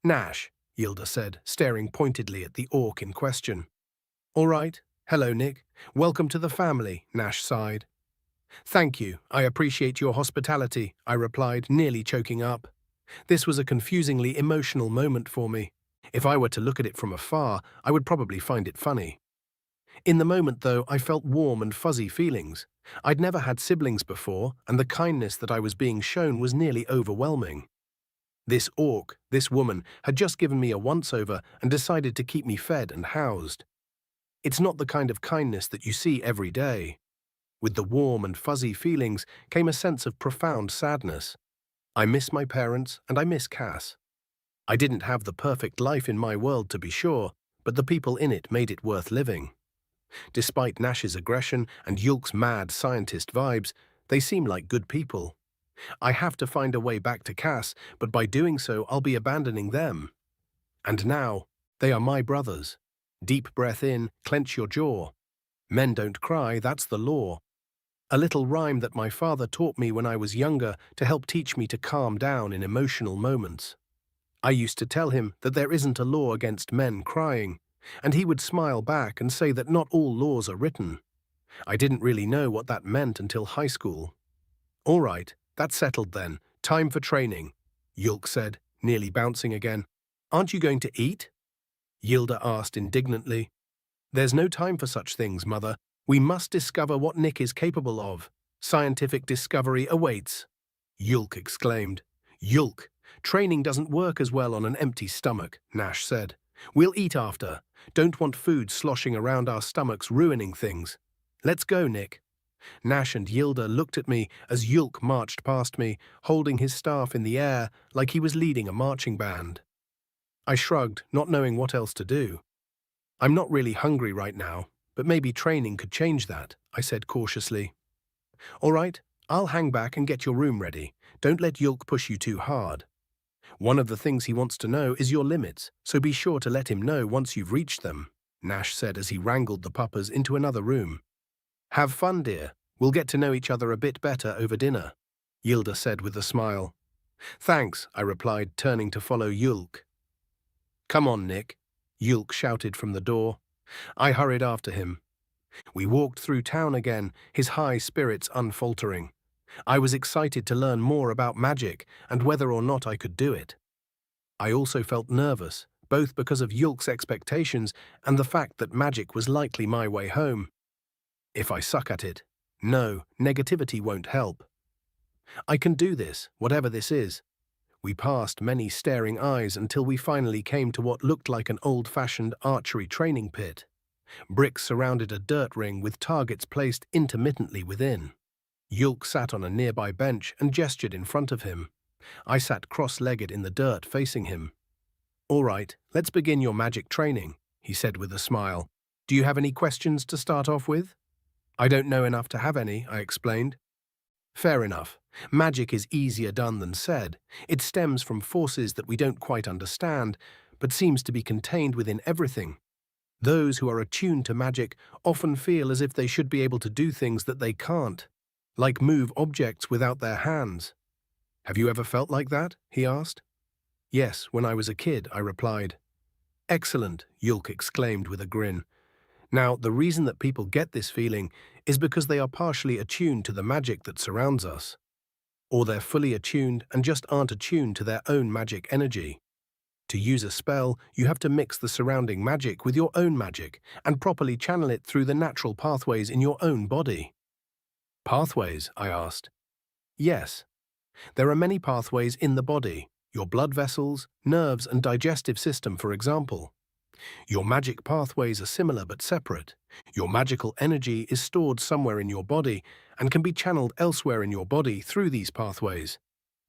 "Nash," Yilda said, staring pointedly at the orc in question. "All right. Hello, Nick. Welcome to the family," Nash sighed. "Thank you. I appreciate your hospitality," I replied, nearly choking up. This was a confusingly emotional moment for me. If I were to look at it from afar, I would probably find it funny. In the moment, though, I felt warm and fuzzy feelings. I'd never had siblings before, and the kindness that I was being shown was nearly overwhelming. This orc, this woman, had just given me a once-over and decided to keep me fed and housed. It's not the kind of kindness that you see every day. With the warm and fuzzy feelings came a sense of profound sadness. I miss my parents and I miss Cass. I didn't have the perfect life in my world, to be sure, but the people in it made it worth living. Despite Nash's aggression and Yulk's mad scientist vibes, they seem like good people. I have to find a way back to Cass, but by doing so I'll be abandoning them. And now, they are my brothers. Deep breath in, clench your jaw. Men don't cry, that's the law. A little rhyme that my father taught me when I was younger to help teach me to calm down in emotional moments. I used to tell him that there isn't a law against men crying, and he would smile back and say that not all laws are written. I didn't really know what that meant until high school. "All right, that's settled then. Time for training," Yulk said, nearly bouncing again. "Aren't you going to eat?" Yilda asked indignantly. "There's no time for such things, Mother. We must discover what Nick is capable of. Scientific discovery awaits," Yulk exclaimed. "Yulk, training doesn't work as well on an empty stomach," Nash said. "We'll eat after. Don't want food sloshing around our stomachs ruining things. Let's go, Nick." Nash and Yilda looked at me as Yulk marched past me, holding his staff in the air like he was leading a marching band. I shrugged, not knowing what else to do. "I'm not really hungry right now, but maybe training could change that," I said cautiously. "All right, I'll hang back and get your room ready. Don't let Yulk push you too hard. One of the things he wants to know is your limits, so be sure to let him know once you've reached them," Nash said as he wrangled the puppers into another room. "Have fun, dear. We'll get to know each other a bit better over dinner," Yilda said with a smile. "Thanks," I replied, turning to follow Yulk. "Come on, Nick," Yulk shouted from the door. I hurried after him. We walked through town again, his high spirits unfaltering. I was excited to learn more about magic and whether or not I could do it. I also felt nervous, both because of Yulk's expectations and the fact that magic was likely my way home. If I suck at it, no, negativity won't help. I can do this, whatever this is. We passed many staring eyes until we finally came to what looked like an old-fashioned archery training pit. Bricks surrounded a dirt ring with targets placed intermittently within. Yulk sat on a nearby bench and gestured in front of him. I sat cross-legged in the dirt facing him. "All right, let's begin your magic training," he said with a smile. "Do you have any questions to start off with?" "I don't know enough to have any," I explained. "Fair enough. Magic is easier done than said. It stems from forces that we don't quite understand, but seems to be contained within everything. Those who are attuned to magic often feel as if they should be able to do things that they can't, like move objects without their hands." "Have you ever felt like that?" he asked. "Yes, when I was a kid," I replied. "Excellent," Yulk exclaimed with a grin. "Now, the reason that people get this feeling is because they are partially attuned to the magic that surrounds us. Or they're fully attuned and just aren't attuned to their own magic energy. To use a spell, you have to mix the surrounding magic with your own magic and properly channel it through the natural pathways in your own body." "Pathways?" I asked. "Yes. There are many pathways in the body, your blood vessels, nerves, and digestive system, for example. Your magic pathways are similar but separate. Your magical energy is stored somewhere in your body and can be channeled elsewhere in your body through these pathways.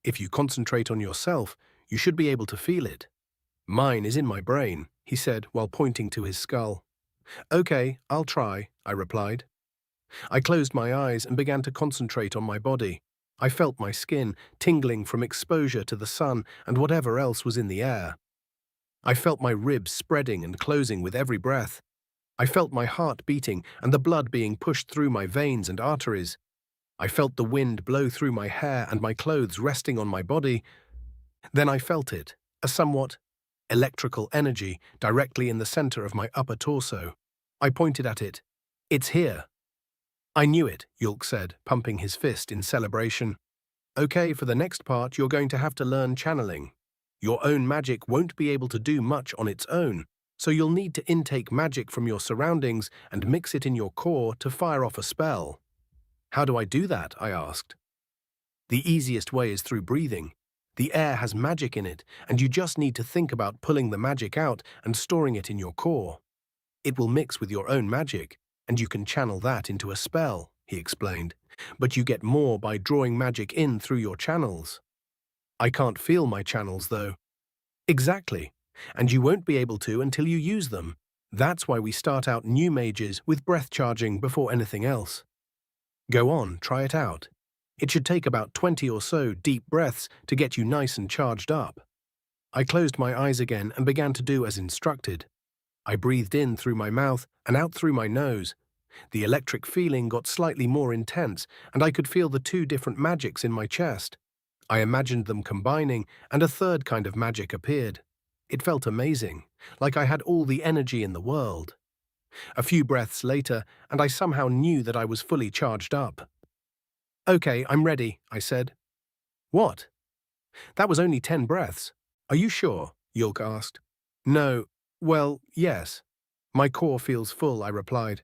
If you concentrate on yourself, you should be able to feel it. Mine is in my brain, he said while pointing to his skull. Okay, I'll try, I replied. I closed my eyes and began to concentrate on my body. I felt my skin tingling from exposure to the sun and whatever else was in the air. I felt my ribs spreading and closing with every breath. I felt my heart beating and the blood being pushed through my veins and arteries. I felt the wind blow through my hair and my clothes resting on my body. Then I felt it, a somewhat electrical energy directly in the center of my upper torso. I pointed at it. It's here. I knew it, Yulk said, pumping his fist in celebration. Okay, for the next part, you're going to have to learn channeling. Your own magic won't be able to do much on its own, so you'll need to intake magic from your surroundings and mix it in your core to fire off a spell. How do I do that? I asked. The easiest way is through breathing. The air has magic in it, and you just need to think about pulling the magic out and storing it in your core. It will mix with your own magic, and you can channel that into a spell, he explained. But you get more by drawing magic in through your channels. I can't feel my channels, though. Exactly. And you won't be able to until you use them. That's why we start out new mages with breath charging before anything else. Go on, try it out. It should take about 20 or so deep breaths to get you nice and charged up. I closed my eyes again and began to do as instructed. I breathed in through my mouth and out through my nose. The electric feeling got slightly more intense, and I could feel the two different magics in my chest. I imagined them combining, and a third kind of magic appeared. It felt amazing, like I had all the energy in the world. A few breaths later, and I somehow knew that I was fully charged up. Okay, I'm ready, I said. What? That was only 10 breaths. Are you sure? Yulk asked. No, well, yes. My core feels full, I replied.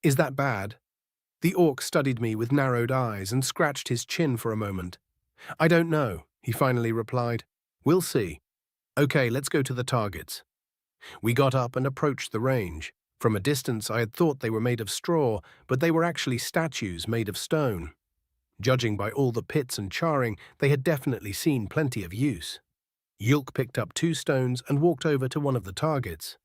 Is that bad? The orc studied me with narrowed eyes and scratched his chin for a moment. I don't know, he finally replied. We'll see. Okay, let's go to the targets. We got up and approached the range. From a distance, I had thought they were made of straw, but they were actually statues made of stone. Judging by all the pits and charring, they had definitely seen plenty of use. Yulk picked up 2 stones and walked over to one of the targets.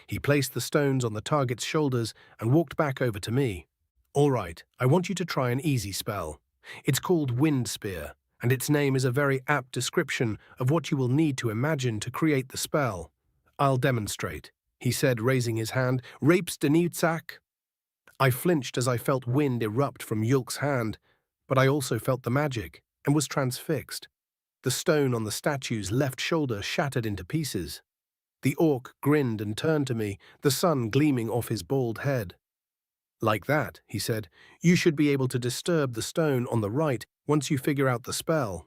He placed the stones on the target's shoulders and walked back over to me. All right, I want you to try an easy spell. It's called Wind Spear, and its name is a very apt description of what you will need to imagine to create the spell. I'll demonstrate, he said, raising his hand. Rapes Denitsak. I flinched as I felt wind erupt from Yulk's hand, but I also felt the magic and was transfixed. The stone on the statue's left shoulder shattered into pieces. The orc grinned and turned to me, the sun gleaming off his bald head. Like that, he said, you should be able to disturb the stone on the right once you figure out the spell.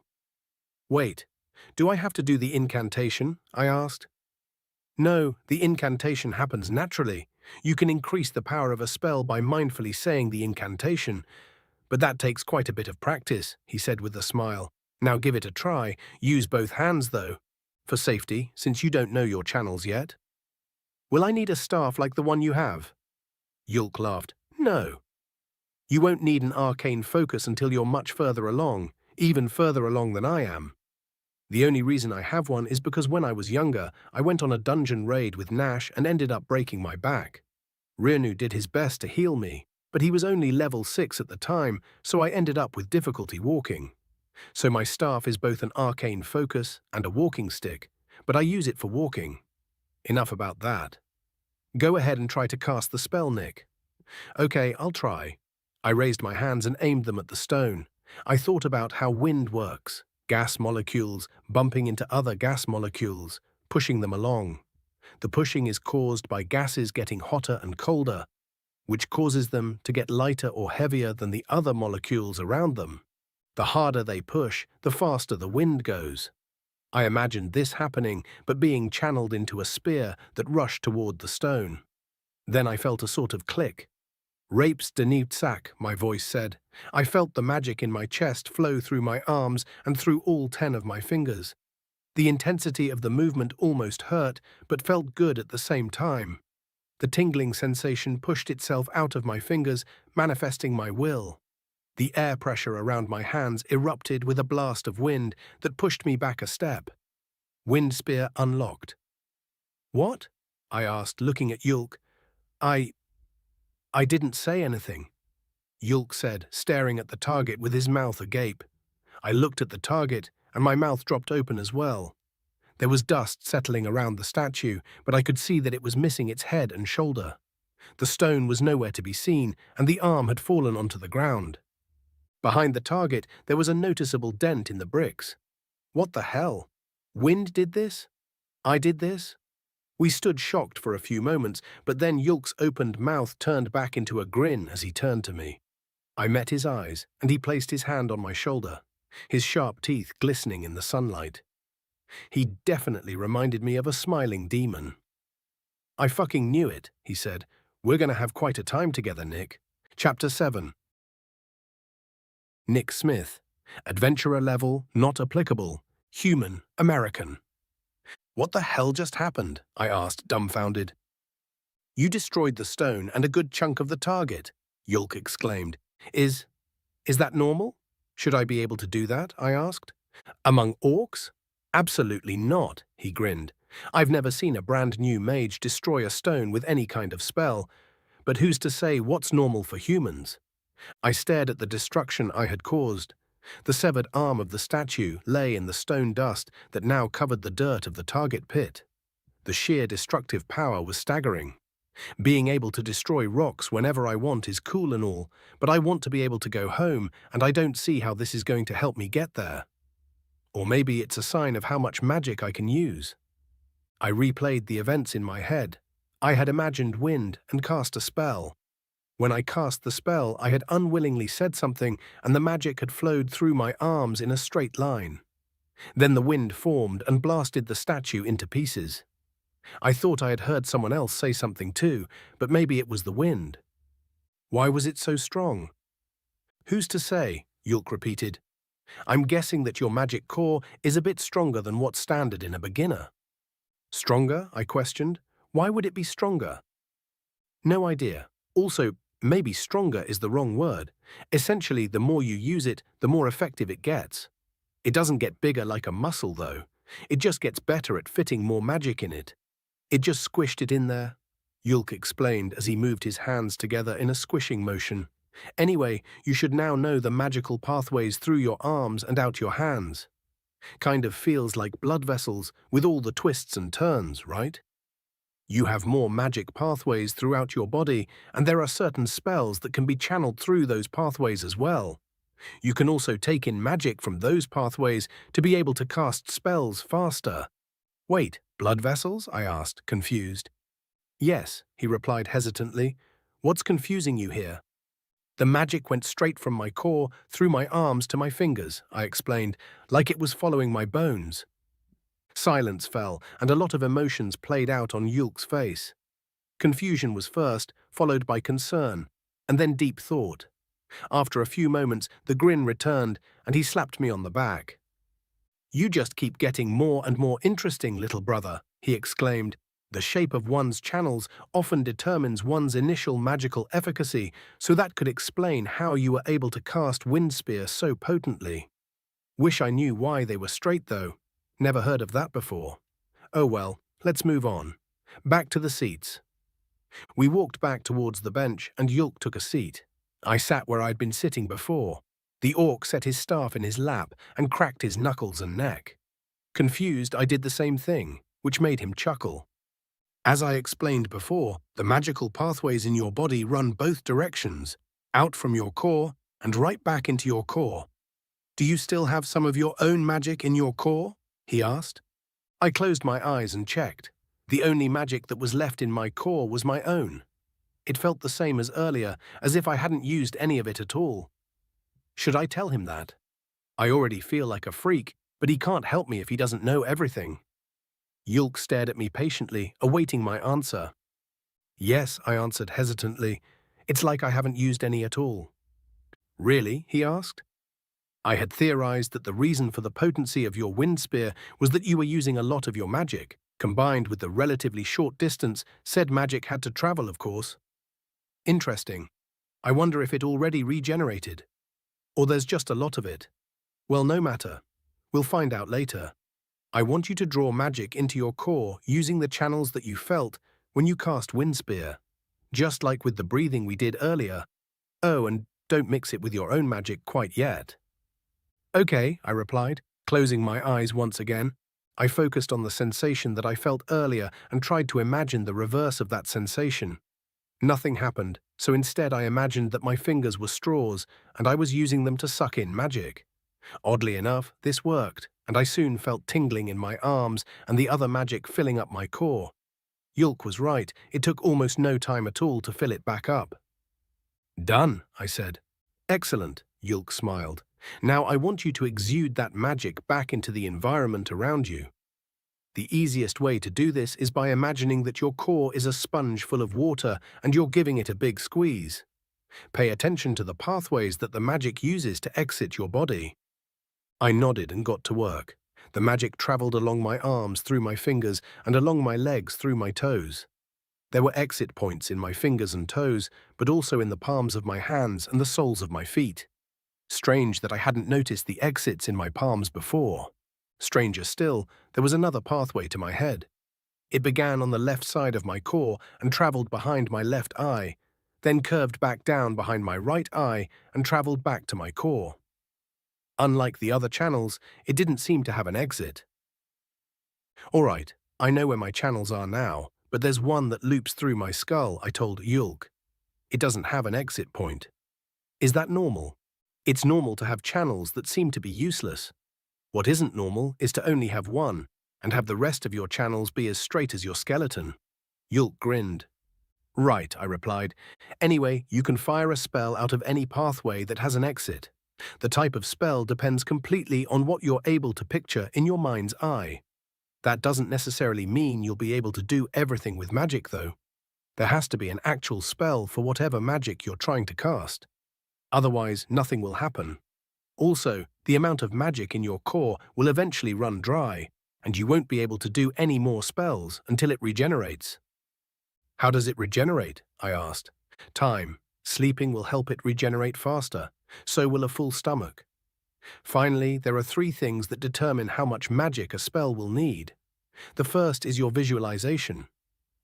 Wait, do I have to do the incantation? I asked. No, the incantation happens naturally. You can increase the power of a spell by mindfully saying the incantation. But that takes quite a bit of practice, he said with a smile. Now give it a try. Use both hands, though, for safety, since you don't know your channels yet. Will I need a staff like the one you have? Yulk laughed. No. You won't need an arcane focus until you're much further along, even further along than I am. The only reason I have one is because when I was younger, I went on a dungeon raid with Nash and ended up breaking my back. Rirnu did his best to heal me, but he was only level 6 at the time, so I ended up with difficulty walking. So my staff is both an arcane focus and a walking stick, but I use it for walking. Enough about that. Go ahead and try to cast the spell, Nick. Okay, I'll try. I raised my hands and aimed them at the stone. I thought about how wind works. Gas molecules bumping into other gas molecules, pushing them along. The pushing is caused by gases getting hotter and colder, which causes them to get lighter or heavier than the other molecules around them. The harder they push, the faster the wind goes. I imagined this happening, but being channeled into a spear that rushed toward the stone. Then I felt a sort of click. Rapes Denitsak, my voice said. I felt the magic in my chest flow through my arms and through all 10 of my fingers. The intensity of the movement almost hurt, but felt good at the same time. The tingling sensation pushed itself out of my fingers, manifesting my will. The air pressure around my hands erupted with a blast of wind that pushed me back a step. Wind spear unlocked. What? I asked, looking at Yulk. I didn't say anything, Yulk said, staring at the target with his mouth agape. I looked at the target, and my mouth dropped open as well. There was dust settling around the statue, but I could see that it was missing its head and shoulder. The stone was nowhere to be seen, and the arm had fallen onto the ground. Behind the target, there was a noticeable dent in the bricks. What the hell? Wind did this? I did this? We stood shocked for a few moments, but then Yulk's opened mouth turned back into a grin as he turned to me. I met his eyes, and he placed his hand on my shoulder, his sharp teeth glistening in the sunlight. He definitely reminded me of a smiling demon. I fucking knew it, he said. We're gonna have quite a time together, Nick. Chapter 7. Nick Smith. Adventurer level, not applicable. Human, American. What the hell just happened? I asked, dumbfounded. You destroyed the stone and a good chunk of the target, Yulk exclaimed. Is that normal? Should I be able to do that? I asked. Among orcs? Absolutely not, he grinned. I've never seen a brand new mage destroy a stone with any kind of spell, but who's to say what's normal for humans? I stared at the destruction I had caused. The severed arm of the statue lay in the stone dust that now covered the dirt of the target pit. The sheer destructive power was staggering. Being able to destroy rocks whenever I want is cool and all, but I want to be able to go home, and I don't see how this is going to help me get there. Or maybe it's a sign of how much magic I can use. I replayed the events in my head. I had imagined wind and cast a spell. When I cast the spell, I had unwillingly said something, and the magic had flowed through my arms in a straight line. Then the wind formed and blasted the statue into pieces. I thought I had heard someone else say something too, but maybe it was the wind. Why was it so strong? Who's to say? Yulk repeated. I'm guessing that your magic core is a bit stronger than what's standard in a beginner. Stronger? I questioned. Why would it be stronger? No idea. Also, maybe stronger is the wrong word. Essentially, the more you use it, the more effective it gets. It doesn't get bigger like a muscle, though. It just gets better at fitting more magic in it. It just squished it in there, Yulk explained as he moved his hands together in a squishing motion. Anyway, you should now know the magical pathways through your arms and out your hands. Kind of feels like blood vessels with all the twists and turns, right? You have more magic pathways throughout your body, and there are certain spells that can be channeled through those pathways as well. You can also take in magic from those pathways to be able to cast spells faster. Wait, blood vessels? I asked, confused. Yes, he replied hesitantly. What's confusing you here? The magic went straight from my core, through my arms to my fingers, I explained, like it was following my bones. Silence fell, and a lot of emotions played out on Yulk's face. Confusion was first, followed by concern, and then deep thought. After a few moments, the grin returned, and he slapped me on the back. You just keep getting more and more interesting, little brother, he exclaimed. The shape of one's channels often determines one's initial magical efficacy, so that could explain how you were able to cast Wind Spear so potently. Wish I knew why they were straight, though. Never heard of that before. Oh well, let's move on. Back to the seats. We walked back towards the bench, and Yulk took a seat. I sat where I'd been sitting before. The orc set his staff in his lap and cracked his knuckles and neck. Confused, I did the same thing, which made him chuckle. As I explained before, the magical pathways in your body run both directions, out from your core and right back into your core. Do you still have some of your own magic in your core? He asked. I closed my eyes and checked. The only magic that was left in my core was my own. It felt the same as earlier, as if I hadn't used any of it at all. Should I tell him that? I already feel like a freak, but he can't help me if he doesn't know everything. Yulk stared at me patiently, awaiting my answer. Yes, I answered hesitantly. It's like I haven't used any at all. Really? He asked. I had theorized that the reason for the potency of your wind spear was that you were using a lot of your magic, combined with the relatively short distance said magic had to travel, of course. Interesting. I wonder if it already regenerated. Or there's just a lot of it. Well, no matter. We'll find out later. I want you to draw magic into your core using the channels that you felt when you cast Wind Spear, just like with the breathing we did earlier. Oh, and don't mix it with your own magic quite yet. Okay, I replied, closing my eyes once again. I focused on the sensation that I felt earlier and tried to imagine the reverse of that sensation. Nothing happened, so instead I imagined that my fingers were straws and I was using them to suck in magic. Oddly enough, this worked, and I soon felt tingling in my arms and the other magic filling up my core. Yulk was right, it took almost no time at all to fill it back up. Done, I said. Excellent, Yulk smiled. Now I want you to exude that magic back into the environment around you. The easiest way to do this is by imagining that your core is a sponge full of water and you're giving it a big squeeze. Pay attention to the pathways that the magic uses to exit your body. I nodded and got to work. The magic traveled along my arms through my fingers and along my legs through my toes. There were exit points in my fingers and toes, but also in the palms of my hands and the soles of my feet. Strange that I hadn't noticed the exits in my palms before. Stranger still, there was another pathway to my head. It began on the left side of my core and traveled behind my left eye, then curved back down behind my right eye and traveled back to my core. Unlike the other channels, it didn't seem to have an exit. All right, I know where my channels are now, but there's one that loops through my skull, I told Yulk. It doesn't have an exit point. Is that normal? It's normal to have channels that seem to be useless. What isn't normal is to only have one, and have the rest of your channels be as straight as your skeleton. Yulk grinned. Right, I replied. Anyway, you can fire a spell out of any pathway that has an exit. The type of spell depends completely on what you're able to picture in your mind's eye. That doesn't necessarily mean you'll be able to do everything with magic, though. There has to be an actual spell for whatever magic you're trying to cast. Otherwise, nothing will happen. Also, the amount of magic in your core will eventually run dry, and you won't be able to do any more spells until it regenerates. How does it regenerate? I asked. Time. Sleeping will help it regenerate faster. So will a full stomach. Finally, there are 3 things that determine how much magic a spell will need. The first is your visualization.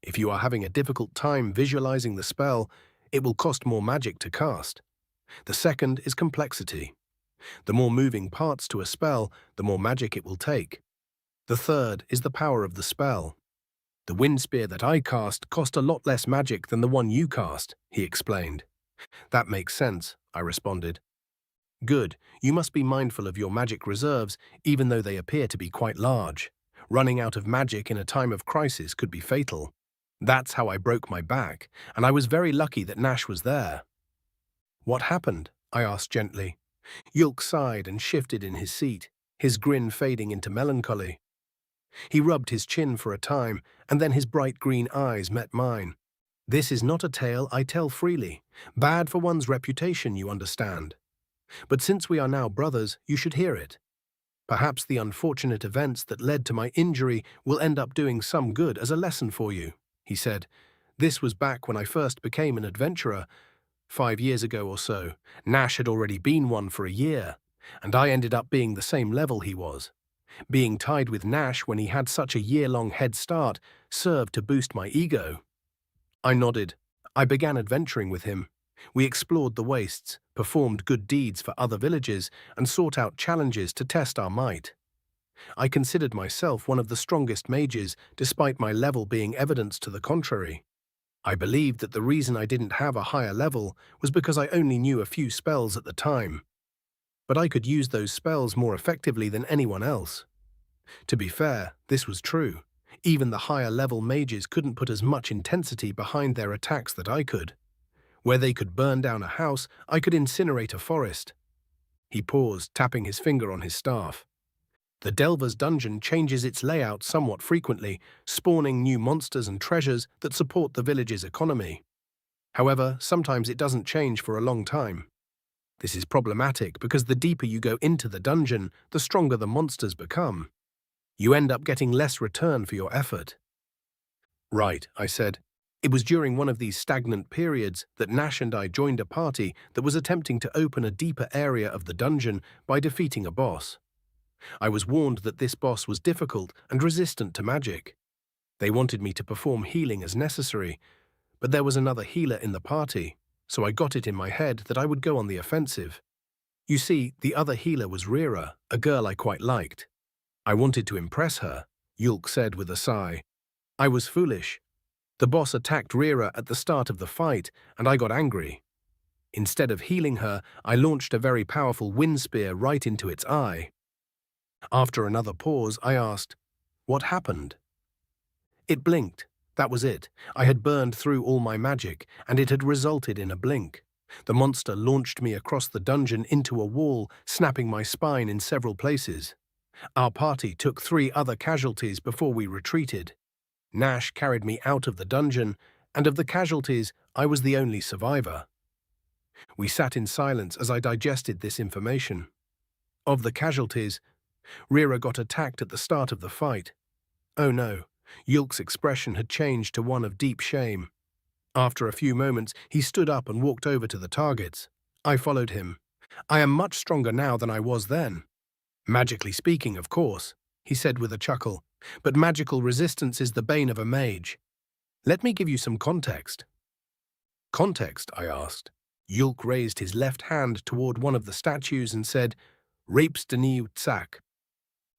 If you are having a difficult time visualizing the spell, it will cost more magic to cast. The second is complexity. The more moving parts to a spell, the more magic it will take. The third is the power of the spell. The wind spear that I cast cost a lot less magic than the one you cast, he explained. That makes sense, I responded. Good, you must be mindful of your magic reserves, even though they appear to be quite large. Running out of magic in a time of crisis could be fatal. That's how I broke my back, and I was very lucky that Nash was there. What happened? I asked gently. Yulk sighed and shifted in his seat, his grin fading into melancholy. He rubbed his chin for a time, and then his bright green eyes met mine. This is not a tale I tell freely. Bad for one's reputation, you understand. But since we are now brothers, you should hear it. Perhaps the unfortunate events that led to my injury will end up doing some good as a lesson for you, he said. This was back when I first became an adventurer. 5 years ago or so. Nash had already been one for a year, and I ended up being the same level he was. Being tied with Nash when he had such a year-long head start served to boost my ego. I nodded. I began adventuring with him. We explored the wastes, performed good deeds for other villages, and sought out challenges to test our might. I considered myself one of the strongest mages, despite my level being evidence to the contrary. I believed that the reason I didn't have a higher level was because I only knew a few spells at the time. But I could use those spells more effectively than anyone else. To be fair, this was true. Even the higher level mages couldn't put as much intensity behind their attacks that I could. Where they could burn down a house, I could incinerate a forest. He paused, tapping his finger on his staff. The Delver's dungeon changes its layout somewhat frequently, spawning new monsters and treasures that support the village's economy. However, sometimes it doesn't change for a long time. This is problematic because the deeper you go into the dungeon, the stronger the monsters become. You end up getting less return for your effort. Right, I said. It was during one of these stagnant periods that Nash and I joined a party that was attempting to open a deeper area of the dungeon by defeating a boss. I was warned that this boss was difficult and resistant to magic. They wanted me to perform healing as necessary, but there was another healer in the party, so I got it in my head that I would go on the offensive. You see, the other healer was Rira, a girl I quite liked. I wanted to impress her, Yulk said with a sigh. I was foolish. The boss attacked Rira at the start of the fight, and I got angry. Instead of healing her, I launched a very powerful wind spear right into its eye. After another pause, I asked, "What happened?" It blinked. That was it. I had burned through all my magic, and it had resulted in a blink. The monster launched me across the dungeon into a wall, snapping my spine in several places. Our party took 3 other casualties before we retreated. Nash carried me out of the dungeon, and of the casualties, I was the only survivor. We sat in silence as I digested this information. Of the casualties, Rira got attacked at the start of the fight. Oh no, Yulk's expression had changed to one of deep shame. After a few moments, he stood up and walked over to the targets. I followed him. I am much stronger now than I was then. Magically speaking, of course, he said with a chuckle, but magical resistance is the bane of a mage. Let me give you some context. Context, I asked. Yulk raised his left hand toward one of the statues and said, "Rapes Deniu Tsak."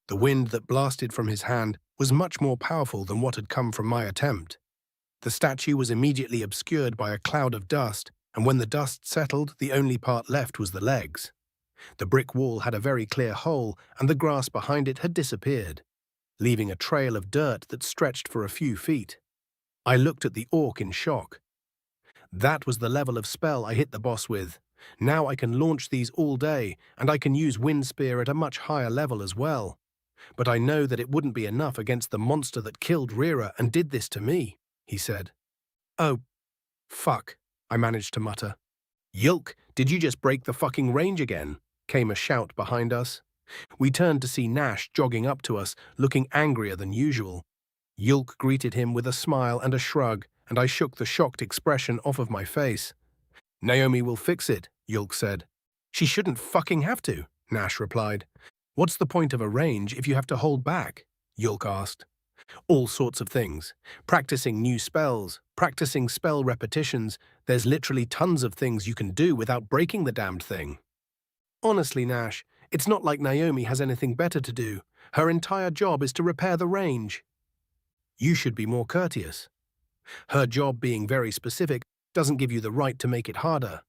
The wind that blasted from his hand was much more powerful than what had come from my attempt. The statue was immediately obscured by a cloud of dust, and when the dust settled, the only part left was the legs. The brick wall had a very clear hole, and the grass behind it had disappeared, leaving a trail of dirt that stretched for a few feet. I looked at the orc in shock. That was the level of spell I hit the boss with. Now I can launch these all day, and I can use Wind Spear at a much higher level as well. But I know that it wouldn't be enough against the monster that killed Rira and did this to me, he said. Oh, fuck, I managed to mutter. Yulk, did you just break the fucking range again? Came a shout behind us. We turned to see Nash jogging up to us, looking angrier than usual. Yulk greeted him with a smile and a shrug, and I shook the shocked expression off of my face. Naomi will fix it, Yulk said. She shouldn't fucking have to, Nash replied. What's the point of a range if you have to hold back? Yulk asked. All sorts of things. Practicing new spells, practicing spell repetitions. There's literally tons of things you can do without breaking the damned thing. Honestly, Nash, it's not like Naomi has anything better to do. Her entire job is to repair the range. You should be more courteous. Her job being very specific doesn't give you the right to make it harder.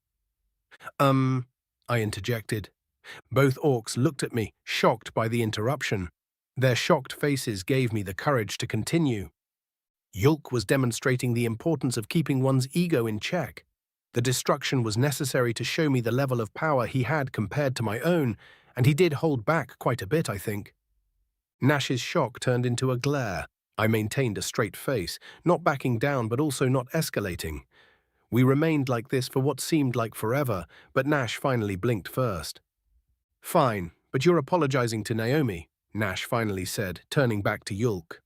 I interjected. Both orcs looked at me, shocked by the interruption. Their shocked faces gave me the courage to continue. Yulk was demonstrating the importance of keeping one's ego in check. The destruction was necessary to show me the level of power he had compared to my own, and he did hold back quite a bit, I think. Nash's shock turned into a glare. I maintained a straight face, not backing down but also not escalating. We remained like this for what seemed like forever, but Nash finally blinked first. Fine, but you're apologizing to Naomi, Nash finally said, turning back to Yulk.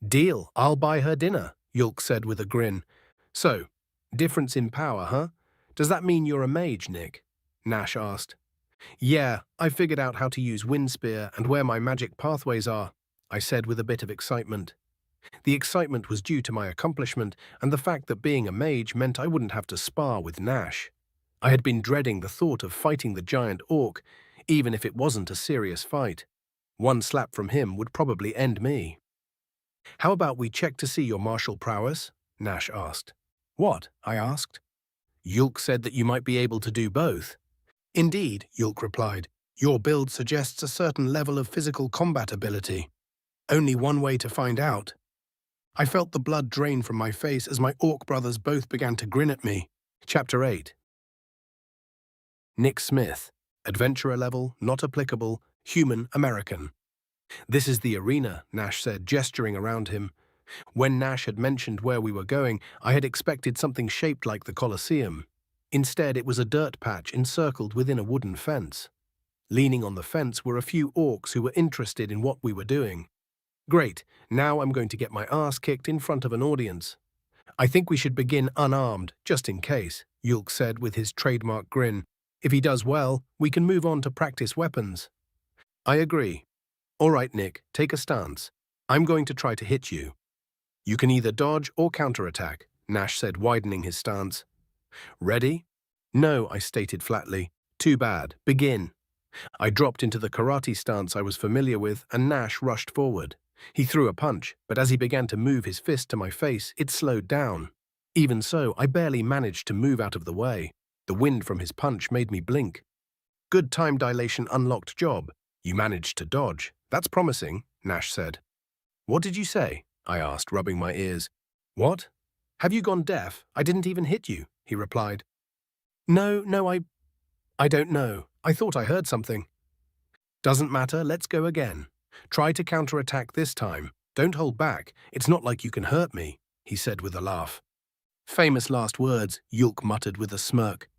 Deal, I'll buy her dinner, Yulk said with a grin. So, difference in power, huh? Does that mean you're a mage, Nick? Nash asked. Yeah, I figured out how to use Wind Spear and where my magic pathways are, I said with a bit of excitement. The excitement was due to my accomplishment and the fact that being a mage meant I wouldn't have to spar with Nash. I had been dreading the thought of fighting the giant orc, even if it wasn't a serious fight. One slap from him would probably end me. How about we check to see your martial prowess? Nash asked. What? I asked. Yulk said that you might be able to do both. Indeed, Yulk replied. Your build suggests a certain level of physical combat ability. Only one way to find out. I felt the blood drain from my face as my orc brothers both began to grin at me. Chapter 8. Nick Smith. Adventurer level, not applicable, human American. This is the arena, Nash said, gesturing around him. When Nash had mentioned where we were going, I had expected something shaped like the Colosseum. Instead, it was a dirt patch encircled within a wooden fence. Leaning on the fence were a few orcs who were interested in what we were doing. Great, now I'm going to get my ass kicked in front of an audience. I think we should begin unarmed, just in case, Yulk said with his trademark grin. If he does well, we can move on to practice weapons. I agree. All right, Nick, take a stance. I'm going to try to hit you. You can either dodge or counterattack, Nash said, widening his stance. Ready? No, I stated flatly. Too bad. Begin. I dropped into the karate stance I was familiar with, and Nash rushed forward. He threw a punch, but as he began to move his fist to my face, it slowed down. Even so, I barely managed to move out of the way. The wind from his punch made me blink. Good time dilation unlocked job. You managed to dodge. That's promising, Nash said. What did you say? I asked, rubbing my ears. What? Have you gone deaf? I didn't even hit you, he replied. No, I don't know. I thought I heard something. Doesn't matter, let's go again. Try to counterattack this time. Don't hold back. It's not like you can hurt me, he said with a laugh. Famous last words, Yulk muttered with a smirk.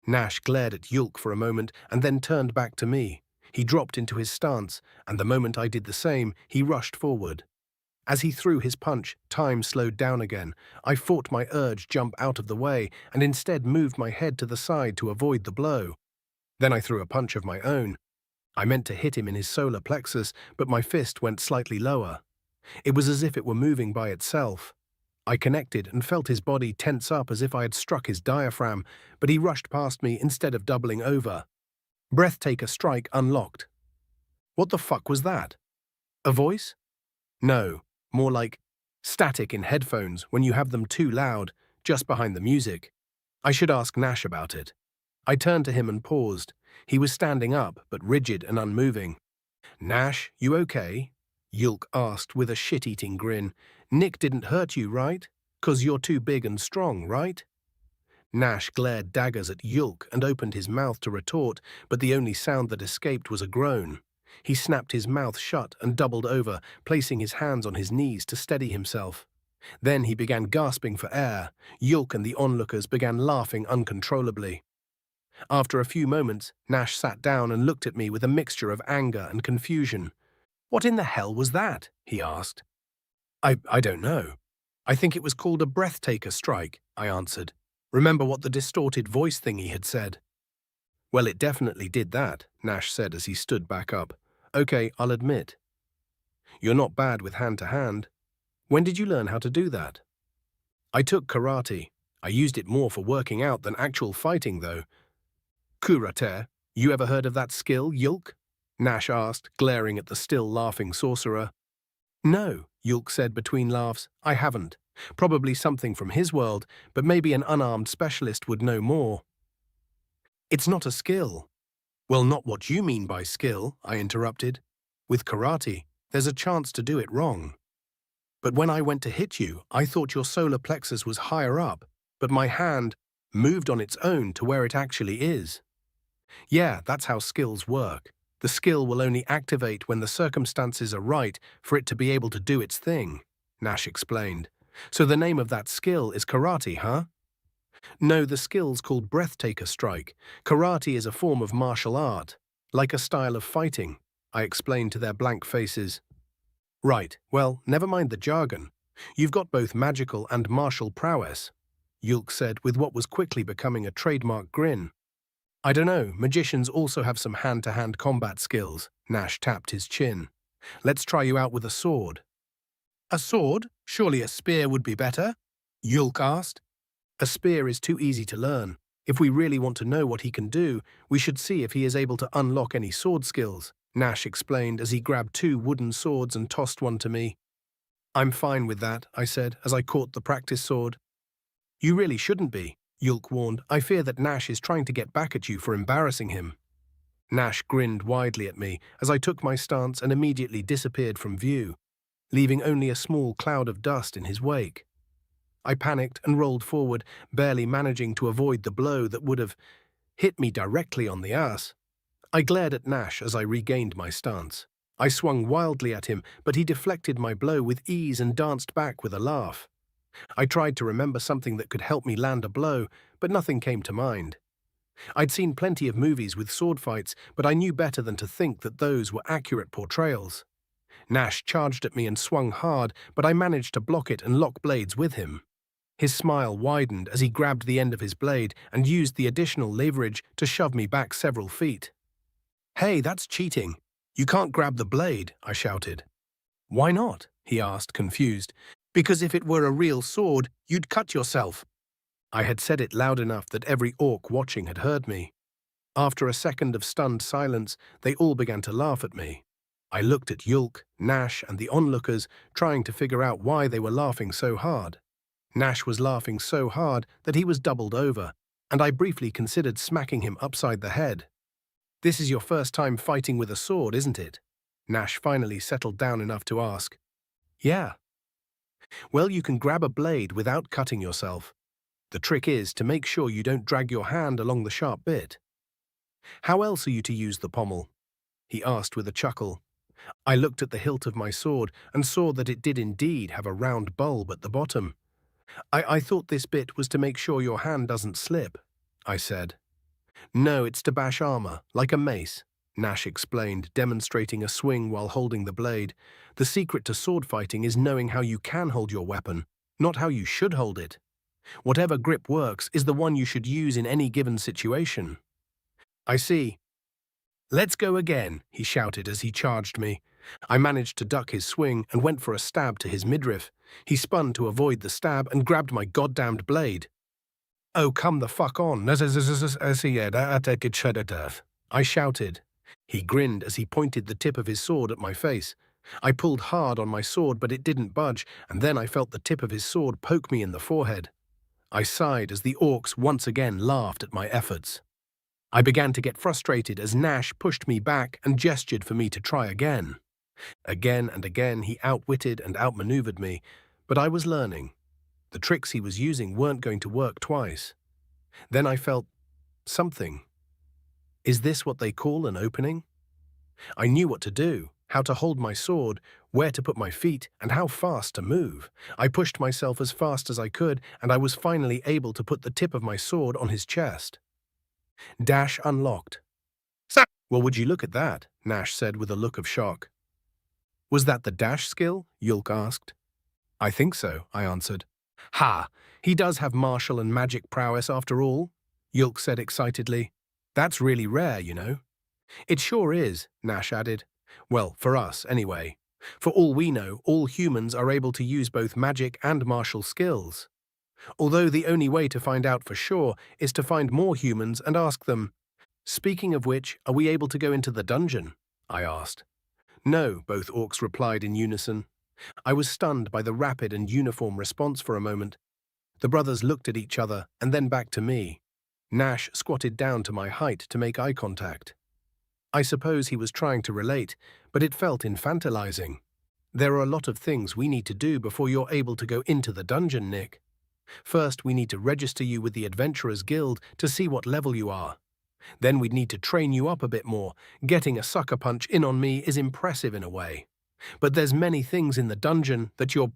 Nash glared at Yulk for a moment and then turned back to me. He dropped into his stance, and the moment I did the same, he rushed forward. As he threw his punch, time slowed down again. I fought my urge jump out of the way and instead moved my head to the side to avoid the blow. Then I threw a punch of my own. I meant to hit him in his solar plexus, but my fist went slightly lower. It was as if it were moving by itself. I connected and felt his body tense up as if I had struck his diaphragm, but he rushed past me instead of doubling over. Breathtaker strike unlocked. What the fuck was that? A voice? No, more like static in headphones when you have them too loud, just behind the music. I should ask Nash about it. I turned to him and paused. He was standing up, but rigid and unmoving. Nash, you okay? Yulk asked with a shit-eating grin. Nick didn't hurt you, right? 'Cause you're too big and strong, right? Nash glared daggers at Yulk and opened his mouth to retort, but the only sound that escaped was a groan. He snapped his mouth shut and doubled over, placing his hands on his knees to steady himself. Then he began gasping for air. Yulk and the onlookers began laughing uncontrollably. After a few moments, Nash sat down and looked at me with a mixture of anger and confusion. What in the hell was that? He asked. I don't know. I think it was called a breathtaker strike, I answered. Remember what the distorted voice thingy had said? Well, it definitely did that, Nash said as he stood back up. Okay, I'll admit. You're not bad with hand-to-hand. When did you learn how to do that? I took karate. I used it more for working out than actual fighting, though. Kurate, you ever heard of that skill, Yulk? Nash asked, glaring at the still laughing sorcerer. No, Yulk said between laughs, I haven't. Probably something from his world, but maybe an unarmed specialist would know more. It's not a skill. Well, not what you mean by skill, I interrupted. With karate, there's a chance to do it wrong. But when I went to hit you, I thought your solar plexus was higher up, but my hand moved on its own to where it actually is. Yeah, that's how skills work. The skill will only activate when the circumstances are right for it to be able to do its thing, Nash explained. So the name of that skill is karate, huh? No, the skill's called breathtaker strike. Karate is a form of martial art, like a style of fighting, I explained to their blank faces. Right, well, never mind the jargon. You've got both magical and martial prowess, Yulk said with what was quickly becoming a trademark grin. I don't know, magicians also have some hand-to-hand combat skills, Nash tapped his chin. Let's try you out with a sword. A sword? Surely a spear would be better? Yulk asked. A spear is too easy to learn. If we really want to know what he can do, we should see if he is able to unlock any sword skills, Nash explained as he grabbed 2 wooden swords and tossed one to me. I'm fine with that, I said as I caught the practice sword. You really shouldn't be, Yulk warned. I fear that Nash is trying to get back at you for embarrassing him. Nash grinned widely at me as I took my stance and immediately disappeared from view, leaving only a small cloud of dust in his wake. I panicked and rolled forward, barely managing to avoid the blow that would have hit me directly on the ass. I glared at Nash as I regained my stance. I swung wildly at him, but he deflected my blow with ease and danced back with a laugh. I tried to remember something that could help me land a blow, but nothing came to mind. I'd seen plenty of movies with sword fights, but I knew better than to think that those were accurate portrayals. Nash charged at me and swung hard, but I managed to block it and lock blades with him. His smile widened as he grabbed the end of his blade and used the additional leverage to shove me back several feet. "Hey, that's cheating. You can't grab the blade," I shouted. "Why not?" he asked, confused. "Because if it were a real sword, you'd cut yourself." I had said it loud enough that every orc watching had heard me. After a second of stunned silence, they all began to laugh at me. I looked at Yulk, Nash, and the onlookers, trying to figure out why they were laughing so hard. Nash was laughing so hard that he was doubled over, and I briefly considered smacking him upside the head. "This is your first time fighting with a sword, isn't it?" Nash finally settled down enough to ask. "Yeah." "Well, you can grab a blade without cutting yourself. The trick is to make sure you don't drag your hand along the sharp bit." "How else are you to use the pommel?" he asked with a chuckle. I looked at the hilt of my sword and saw that it did indeed have a round bulb at the bottom. I thought this bit was to make sure your hand doesn't slip," I said. "No, it's to bash armor, like a mace," Nash explained, demonstrating a swing while holding the blade. "The secret to sword fighting is knowing how you can hold your weapon, not how you should hold it. Whatever grip works is the one you should use in any given situation." "I see." "Let's go again," he shouted as he charged me. I managed to duck his swing and went for a stab to his midriff. He spun to avoid the stab and grabbed my goddamned blade. "Oh, come the fuck on," I shouted. He grinned as he pointed the tip of his sword at my face. I pulled hard on my sword, but it didn't budge, and then I felt the tip of his sword poke me in the forehead. I sighed as the orcs once again laughed at my efforts. I began to get frustrated as Nash pushed me back and gestured for me to try again. Again and again he outwitted and outmaneuvered me, but I was learning. The tricks he was using weren't going to work twice. Then I felt something. Is this what they call an opening? I knew what to do, how to hold my sword, where to put my feet, and how fast to move. I pushed myself as fast as I could, and I was finally able to put the tip of my sword on his chest. Dash unlocked. "Well, would you look at that?" Nash said with a look of shock. "Was that the dash skill?" Yulk asked. "I think so," I answered. "Ha! He does have martial and magic prowess after all," Yulk said excitedly. "That's really rare, you know." "It sure is," Nash added. "Well, for us, anyway. For all we know, all humans are able to use both magic and martial skills. Although the only way to find out for sure is to find more humans and ask them. Speaking of which, are we able to go into the dungeon?" I asked. "No," both orcs replied in unison. I was stunned by the rapid and uniform response for a moment. The brothers looked at each other and then back to me. Nash squatted down to my height to make eye contact. I suppose he was trying to relate, but it felt infantilizing. "There are a lot of things we need to do before you're able to go into the dungeon, Nick. First, we need to register you with the Adventurers Guild to see what level you are. Then we'd need to train you up a bit more. Getting a sucker punch in on me is impressive in a way. But there's many things in the dungeon that your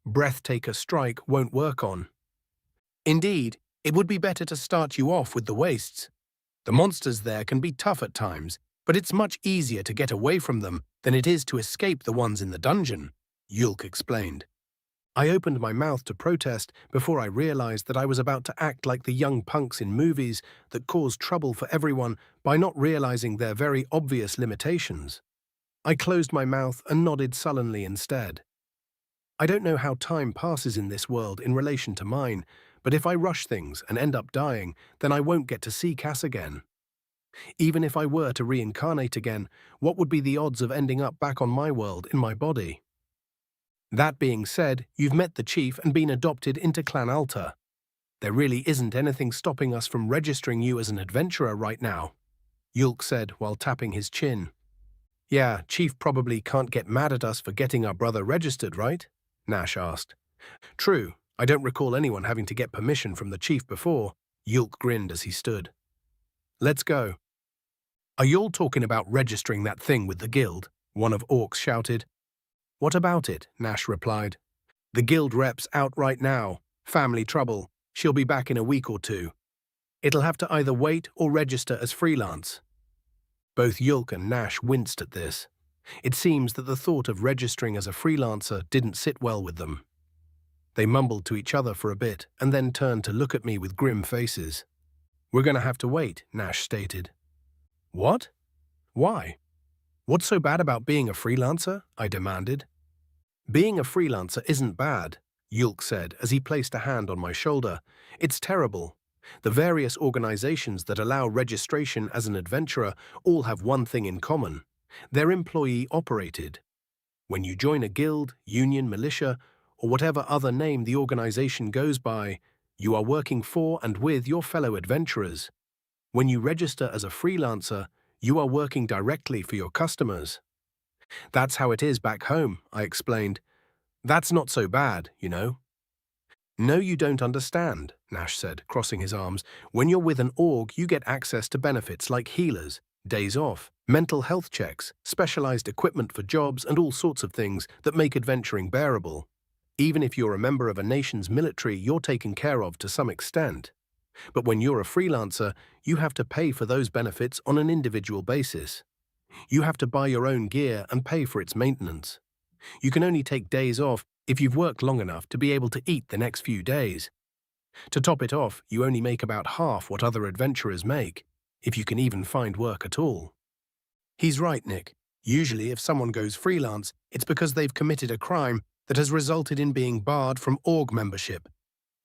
breathtaker strike won't work on. Indeed, it would be better to start you off with the wastes. The monsters there can be tough at times, but it's much easier to get away from them than it is to escape the ones in the dungeon," Yulk explained. I opened my mouth to protest before I realized that I was about to act like the young punks in movies that cause trouble for everyone by not realizing their very obvious limitations. I closed my mouth and nodded sullenly instead. I don't know how time passes in this world in relation to mine, but if I rush things and end up dying, then I won't get to see Cass again. Even if I were to reincarnate again, what would be the odds of ending up back on my world in my body? That being said, you've met the chief and been adopted into Clan Alta. There really isn't anything stopping us from registering you as an adventurer right now," Yulk said while tapping his chin. "Yeah, Chief probably can't get mad at us for getting our brother registered, right?" Nash asked. "True, I don't recall anyone having to get permission from the chief before," Yulk grinned as he stood. "Let's go." "Are you all talking about registering that thing with the guild?" one of orcs shouted. "What about it?" Nash replied. The guild rep's out right now. Family trouble. She'll be back in a week or two. It'll have to either wait or register as freelance. Both Yulk and Nash winced at this. It seems that the thought of registering as a freelancer didn't sit well with them. They mumbled to each other for a bit and then turned to look at me with grim faces. "We're going to have to wait," Nash stated. "What? Why? What's so bad about being a freelancer?" I demanded. "Being a freelancer isn't bad," Yulk said as he placed a hand on my shoulder. "It's terrible. The various organizations that allow registration as an adventurer all have one thing in common. They're employee-operated. When you join a guild, union, militia, or whatever other name the organization goes by, you are working for and with your fellow adventurers. When you register as a freelancer, you are working directly for your customers. That's how it is back home," I explained. "That's not so bad, you know." "No, you don't understand," Nash said, crossing his arms. "When you're with an org, you get access to benefits like healers, days off, mental health checks, specialized equipment for jobs, and all sorts of things that make adventuring bearable. Even if you're a member of a nation's military, you're taken care of to some extent. But when you're a freelancer, you have to pay for those benefits on an individual basis. You have to buy your own gear and pay for its maintenance. You can only take days off if you've worked long enough to be able to eat the next few days. To top it off, you only make about half what other adventurers make, if you can even find work at all." "He's right, Nick. Usually if someone goes freelance, it's because they've committed a crime that has resulted in being barred from org membership."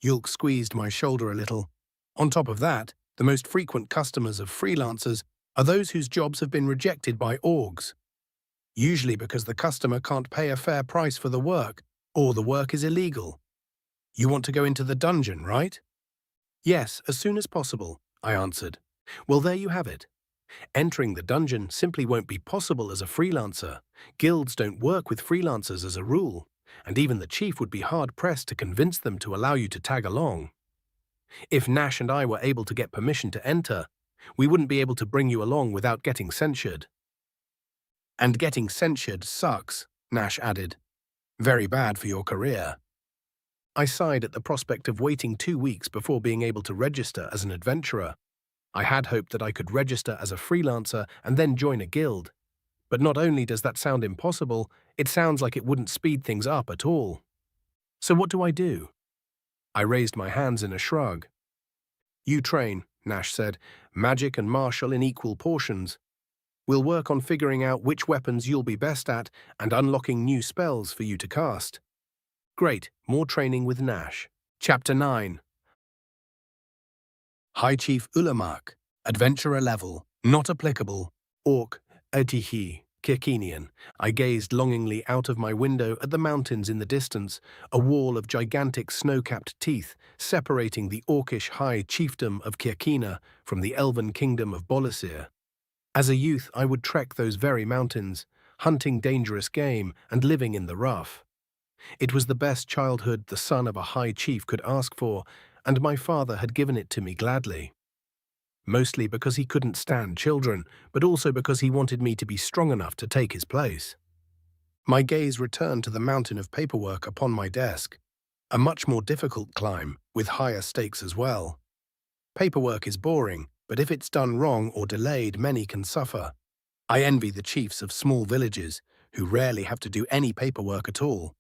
Yulk squeezed my shoulder a little. "On top of that, the most frequent customers of freelancers are those whose jobs have been rejected by orgs. Usually because the customer can't pay a fair price for the work, or the work is illegal. You want to go into the dungeon, right?" "Yes, as soon as possible," I answered. "Well, there you have it. Entering the dungeon simply won't be possible as a freelancer. Guilds don't work with freelancers as a rule, and even the chief would be hard-pressed to convince them to allow you to tag along. If Nash and I were able to get permission to enter, we wouldn't be able to bring you along without getting censured." "And getting censured sucks," Nash added. "Very bad for your career." I sighed at the prospect of waiting 2 weeks before being able to register as an adventurer. I had hoped that I could register as a freelancer and then join a guild. But not only does that sound impossible, it sounds like it wouldn't speed things up at all. So what do I do? I raised my hands in a shrug. "You train," Nash said, "magic and martial in equal portions. We'll work on figuring out which weapons you'll be best at and unlocking new spells for you to cast." Great, more training with Nash. Chapter 9. High Chief Ulamak, Adventurer Level, Not Applicable, Orc, Atihi, Kirkinian. I gazed longingly out of my window at the mountains in the distance, a wall of gigantic snow-capped teeth separating the orcish high chiefdom of Kirkina from the elven kingdom of Bolasir. As a youth, I would trek those very mountains, hunting dangerous game and living in the rough. It was the best childhood the son of a high chief could ask for, and my father had given it to me gladly. Mostly because he couldn't stand children, but also because he wanted me to be strong enough to take his place. My gaze returned to the mountain of paperwork upon my desk, a much more difficult climb, with higher stakes as well. Paperwork is boring, but if it's done wrong or delayed, many can suffer. I envy the chiefs of small villages, who rarely have to do any paperwork at all,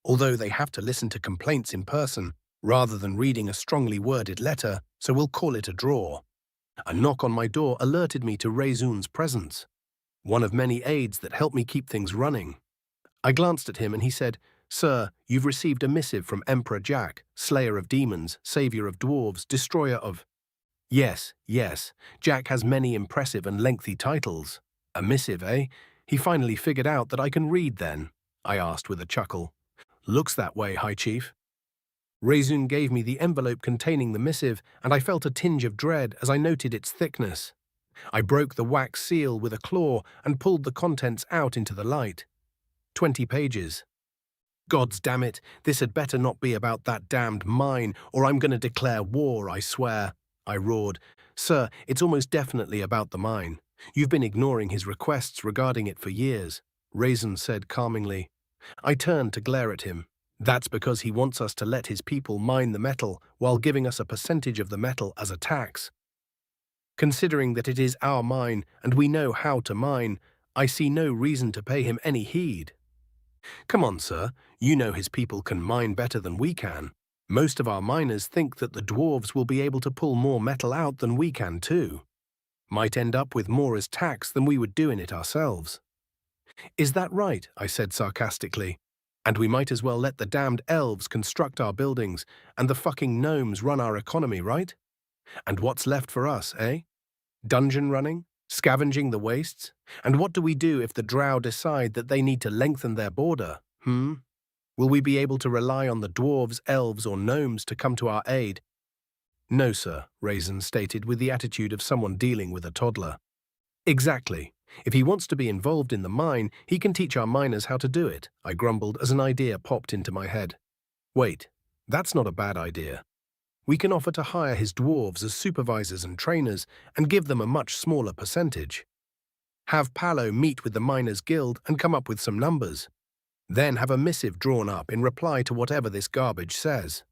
although they have to listen to complaints in person rather than reading a strongly worded letter, so we'll call it a draw. A knock on my door alerted me to Rezun's presence, one of many aides that help me keep things running. I glanced at him and he said, "Sir, you've received a missive from Emperor Jack, slayer of demons, savior of dwarves, destroyer of—" Yes, Jack has many impressive and lengthy titles. A missive, eh? He finally figured out that I can read then, I asked with a chuckle. "Looks that way, High Chief." Rezun gave me the envelope containing the missive, and I felt a tinge of dread as I noted its thickness. I broke the wax seal with a claw and pulled the contents out into the light. 20 pages. Gods damn it, this had better not be about that damned mine, or I'm going to declare war, I swear, I roared. "Sir, it's almost definitely about the mine. You've been ignoring his requests regarding it for years," Rezun said calmingly. I turned to glare at him. That's because he wants us to let his people mine the metal while giving us a percentage of the metal as a tax. Considering that it is our mine and we know how to mine, I see no reason to pay him any heed. Come on, sir, you know his people can mine better than we can. Most of our miners think that the dwarves will be able to pull more metal out than we can too. Might end up with more as tax than we would do in it ourselves. Is that right? I said sarcastically. And we might as well let the damned elves construct our buildings and the fucking gnomes run our economy, right? And what's left for us, eh? Dungeon running? Scavenging the wastes? And what do we do if the drow decide that they need to lengthen their border? Will we be able to rely on the dwarves, elves, or gnomes to come to our aid? No, sir, Raisin stated with the attitude of someone dealing with a toddler. Exactly. If he wants to be involved in the mine, he can teach our miners how to do it, I grumbled as an idea popped into my head. Wait, that's not a bad idea. We can offer to hire his dwarves as supervisors and trainers and give them a much smaller percentage. Have Palo meet with the Miners' Guild and come up with some numbers. Then have a missive drawn up in reply to whatever this garbage says.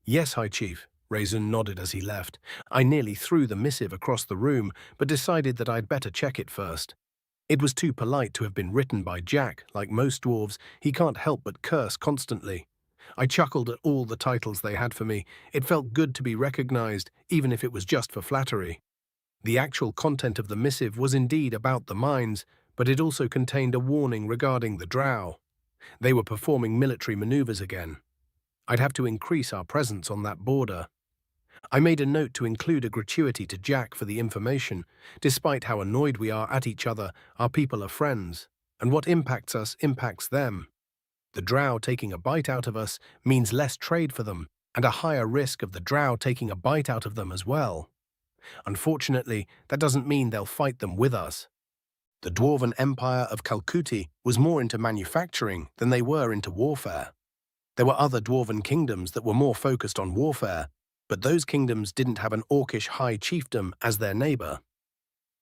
Yes, High Chief, Raisin nodded as he left. I nearly threw the missive across the room, but decided that I'd better check it first. It was too polite to have been written by Jack. Like most dwarves, he can't help but curse constantly. I chuckled at all the titles they had for me. It felt good to be recognized, even if it was just for flattery. The actual content of the missive was indeed about the mines, but it also contained a warning regarding the drow. They were performing military maneuvers again. I'd have to increase our presence on that border. I made a note to include a gratuity to Jack for the information. Despite how annoyed we are at each other, our people are friends, and what impacts us impacts them. The drow taking a bite out of us means less trade for them, and a higher risk of the drow taking a bite out of them as well. Unfortunately, that doesn't mean they'll fight them with us. The Dwarven Empire of Kalkuti was more into manufacturing than they were into warfare. There were other dwarven kingdoms that were more focused on warfare, but those kingdoms didn't have an orcish high chiefdom as their neighbor.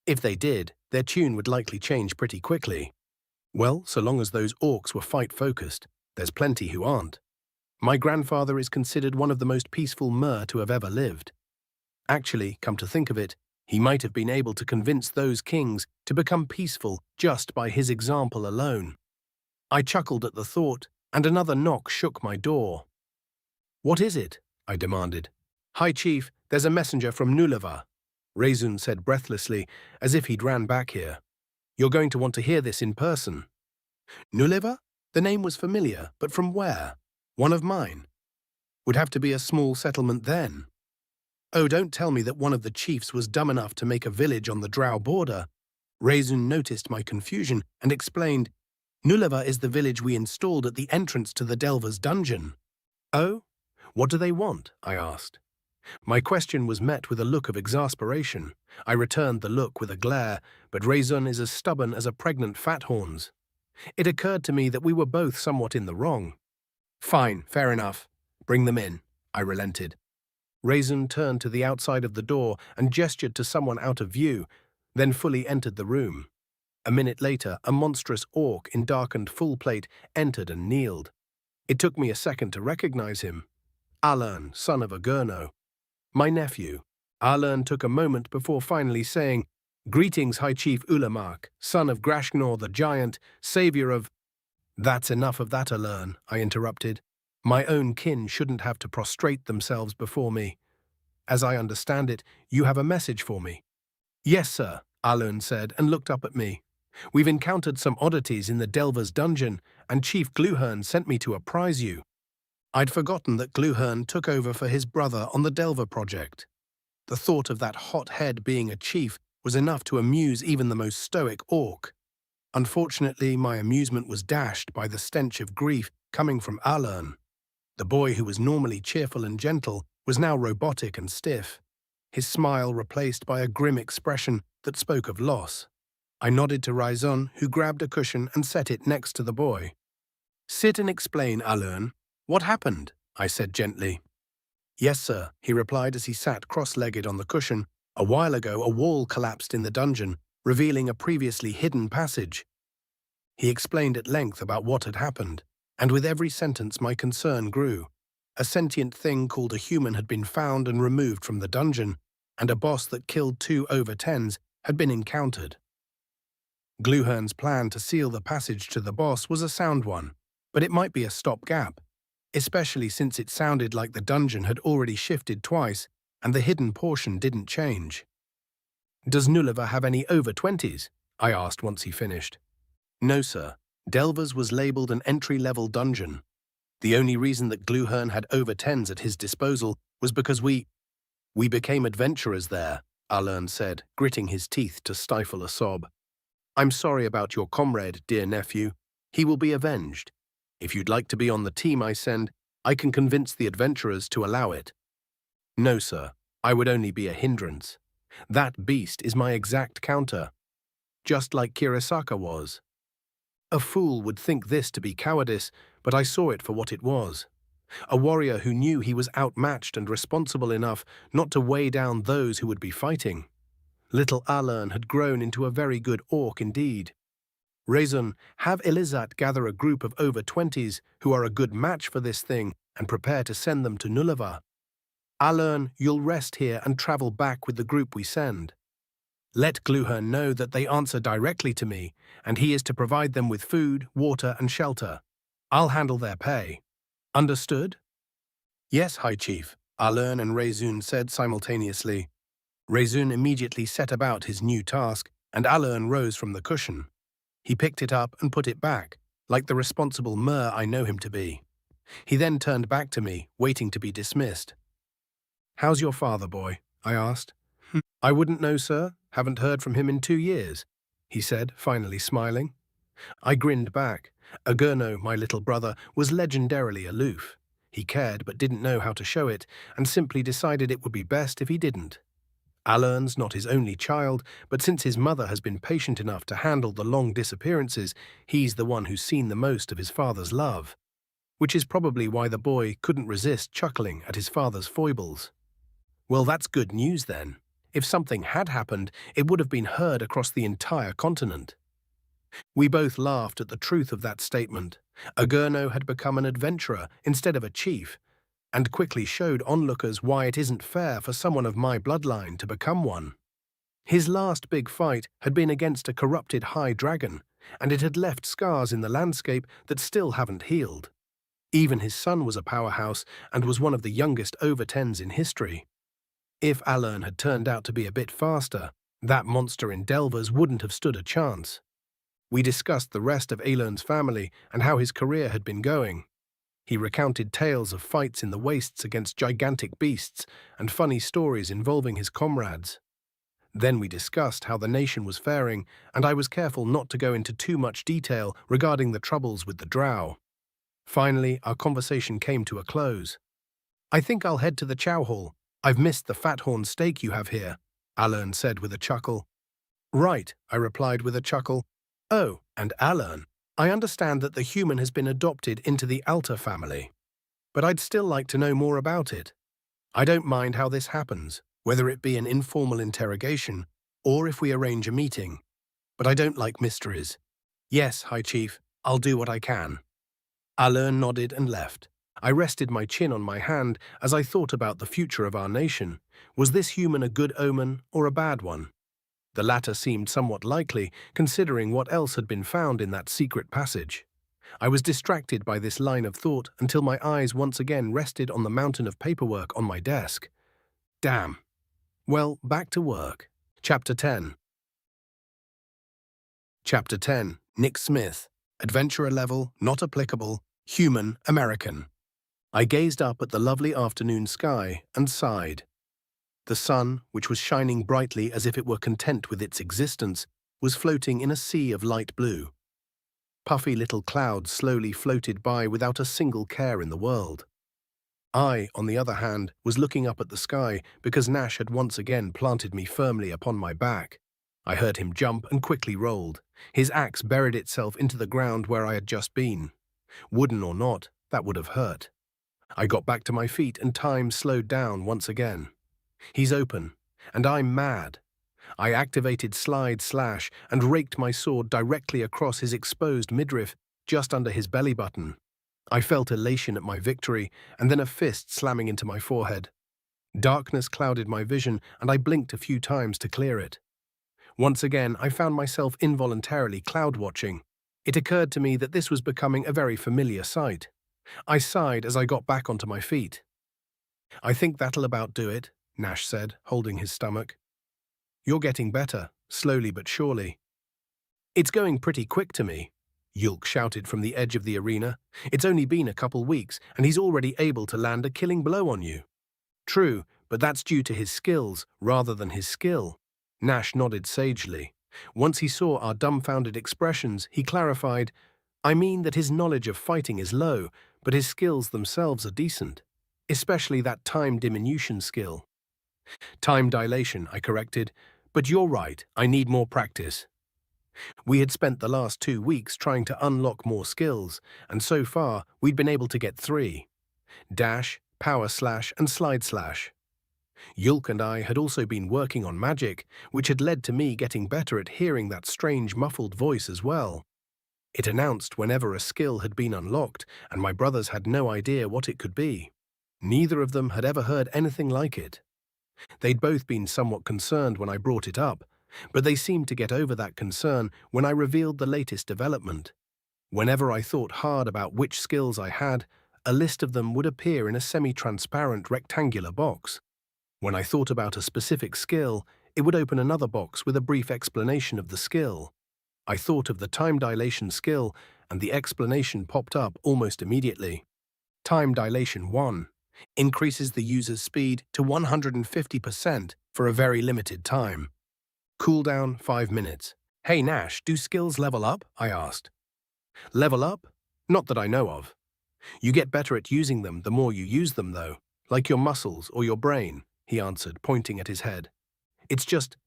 If they did, their tune would likely change pretty quickly. Well, so long as those orcs were fight-focused, there's plenty who aren't. My grandfather is considered one of the most peaceful Mer to have ever lived. Actually, come to think of it, he might have been able to convince those kings to become peaceful just by his example alone. I chuckled at the thought, and another knock shook my door. What is it? I demanded. High Chief, there's a messenger from Nulava, Raisin said breathlessly, as if he'd ran back here. You're going to want to hear this in person. Nulava? The name was familiar, but from where? One of mine. Would have to be a small settlement then. Oh, don't tell me that one of the chiefs was dumb enough to make a village on the drow border. Raisin noticed my confusion and explained, Nulava is the village we installed at the entrance to the Delver's dungeon. Oh? What do they want? I asked. My question was met with a look of exasperation. I returned the look with a glare, but Raisin is as stubborn as a pregnant fathorns. It occurred to me that we were both somewhat in the wrong. Fine, fair enough. Bring them in, I relented. Raisin turned to the outside of the door and gestured to someone out of view, then fully entered the room. A minute later, a monstrous orc in darkened full plate entered and kneeled. It took me a second to recognize him. Alern, son of Agurno. My nephew. Alern took a moment before finally saying, Greetings, High Chief Ulamark, son of Grashnor the Giant, savior of— That's enough of that, Alern, I interrupted. My own kin shouldn't have to prostrate themselves before me. As I understand it, you have a message for me. Yes, sir, Alern said and looked up at me. We've encountered some oddities in the Delver's dungeon, and Chief Gluhern sent me to apprise you. I'd forgotten that Gluhern took over for his brother on the Delver project. The thought of that hot head being a chief was enough to amuse even the most stoic orc. Unfortunately, my amusement was dashed by the stench of grief coming from Alern. The boy who was normally cheerful and gentle was now robotic and stiff, his smile replaced by a grim expression that spoke of loss. I nodded to Raisin, who grabbed a cushion and set it next to the boy. Sit and explain, Alern. What happened? I said gently. Yes, sir, he replied as he sat cross-legged on the cushion. A while ago, a wall collapsed in the dungeon, revealing a previously hidden passage. He explained at length about what had happened. And with every sentence my concern grew. A sentient thing called a human had been found and removed from the dungeon, and a boss that killed 2 over-10s had been encountered. Gluhern's plan to seal the passage to the boss was a sound one, but it might be a stopgap, especially since it sounded like the dungeon had already shifted twice and the hidden portion didn't change. "Does Nulliver have any over-20s?" I asked once he finished. "No, sir. Delver's was labeled an entry-level dungeon. The only reason that Gluhern had over-10s at his disposal was because we became adventurers there," Alern said, gritting his teeth to stifle a sob. "I'm sorry about your comrade, dear nephew. He will be avenged. If you'd like to be on the team I send, I can convince the adventurers to allow it." "No, sir. I would only be a hindrance. That beast is my exact counter, just like Kirisaka was." A fool would think this to be cowardice, but I saw it for what it was. A warrior who knew he was outmatched and responsible enough not to weigh down those who would be fighting. Little Alern had grown into a very good orc indeed. "Rezun, have Elizat gather a group of over-20s who are a good match for this thing and prepare to send them to Nulliver. Alern, you'll rest here and travel back with the group we send. Let Gluhern know that they answer directly to me, and he is to provide them with food, water, and shelter. I'll handle their pay. Understood?" "Yes, High Chief," Alern and Rezun said simultaneously. Rezun immediately set about his new task, and Alern rose from the cushion. He picked it up and put it back, like the responsible Mer I know him to be. He then turned back to me, waiting to be dismissed. "How's your father, boy?" I asked. "I wouldn't know, sir. Haven't heard from him in 2 years," he said, finally smiling. I grinned back. Agurno, my little brother, was legendarily aloof. He cared but didn't know how to show it, and simply decided it would be best if he didn't. Alern's not his only child, but since his mother has been patient enough to handle the long disappearances, he's the one who's seen the most of his father's love. Which is probably why the boy couldn't resist chuckling at his father's foibles. Well, that's good news then. If something had happened, it would have been heard across the entire continent. We both laughed at the truth of that statement. Agurno had become an adventurer instead of a chief, and quickly showed onlookers why it isn't fair for someone of my bloodline to become one. His last big fight had been against a corrupted high dragon, and it had left scars in the landscape that still haven't healed. Even his son was a powerhouse and was one of the youngest over-10s in history. If Alern had turned out to be a bit faster, that monster in Delvers wouldn't have stood a chance. We discussed the rest of Alern's family and how his career had been going. He recounted tales of fights in the wastes against gigantic beasts and funny stories involving his comrades. Then we discussed how the nation was faring, and I was careful not to go into too much detail regarding the troubles with the drow. Finally, our conversation came to a close. "I think I'll head to the chow hall. I've missed the fat-horn steak you have here," Alern said with a chuckle. "Right," I replied with a chuckle. "Oh, and Alern, I understand that the human has been adopted into the Alta family. But I'd still like to know more about it. I don't mind how this happens, whether it be an informal interrogation or if we arrange a meeting. But I don't like mysteries." "Yes, High Chief, I'll do what I can." Alern nodded and left. I rested my chin on my hand as I thought about the future of our nation. Was this human a good omen or a bad one? The latter seemed somewhat likely, considering what else had been found in that secret passage. I was distracted by this line of thought until my eyes once again rested on the mountain of paperwork on my desk. Damn. Well, back to work. Chapter 10. Chapter 10. Nick Smith. Adventurer level, not applicable, human, American. I gazed up at the lovely afternoon sky and sighed. The sun, which was shining brightly as if it were content with its existence, was floating in a sea of light blue. Puffy little clouds slowly floated by without a single care in the world. I, on the other hand, was looking up at the sky because Nash had once again planted me firmly upon my back. I heard him jump and quickly rolled. His axe buried itself into the ground where I had just been. Wooden or not, that would have hurt. I got back to my feet and time slowed down once again. He's open, and I'm mad. I activated Slide Slash and raked my sword directly across his exposed midriff, just under his belly button. I felt elation at my victory, and then a fist slamming into my forehead. Darkness clouded my vision, and I blinked a few times to clear it. Once again, I found myself involuntarily cloud-watching. It occurred to me that this was becoming a very familiar sight. I sighed as I got back onto my feet. "I think that'll about do it," Nash said, holding his stomach. "You're getting better, slowly but surely." "It's going pretty quick to me," Yulk shouted from the edge of the arena. "It's only been a couple weeks, and he's already able to land a killing blow on you." "True, but that's due to his skills rather than his skill." Nash nodded sagely. Once he saw our dumbfounded expressions, he clarified, "I mean that his knowledge of fighting is low, but his skills themselves are decent. Especially that time diminution skill." "Time dilation," I corrected. "But you're right, I need more practice." We had spent the last 2 weeks trying to unlock more skills, and so far we'd been able to get 3. Dash, power slash, and slide slash. Yulk and I had also been working on magic, which had led to me getting better at hearing that strange muffled voice as well. It announced whenever a skill had been unlocked, and my brothers had no idea what it could be. Neither of them had ever heard anything like it. They'd both been somewhat concerned when I brought it up, but they seemed to get over that concern when I revealed the latest development. Whenever I thought hard about which skills I had, a list of them would appear in a semi-transparent rectangular box. When I thought about a specific skill, it would open another box with a brief explanation of the skill. I thought of the time dilation skill, and the explanation popped up almost immediately. Time dilation 1 increases the user's speed to 150% for a very limited time. Cooldown 5 minutes. "Hey Nash, do skills level up?" I asked. "Level up? Not that I know of. You get better at using them the more you use them, though, like your muscles or your brain," he answered, pointing at his head. "It's just,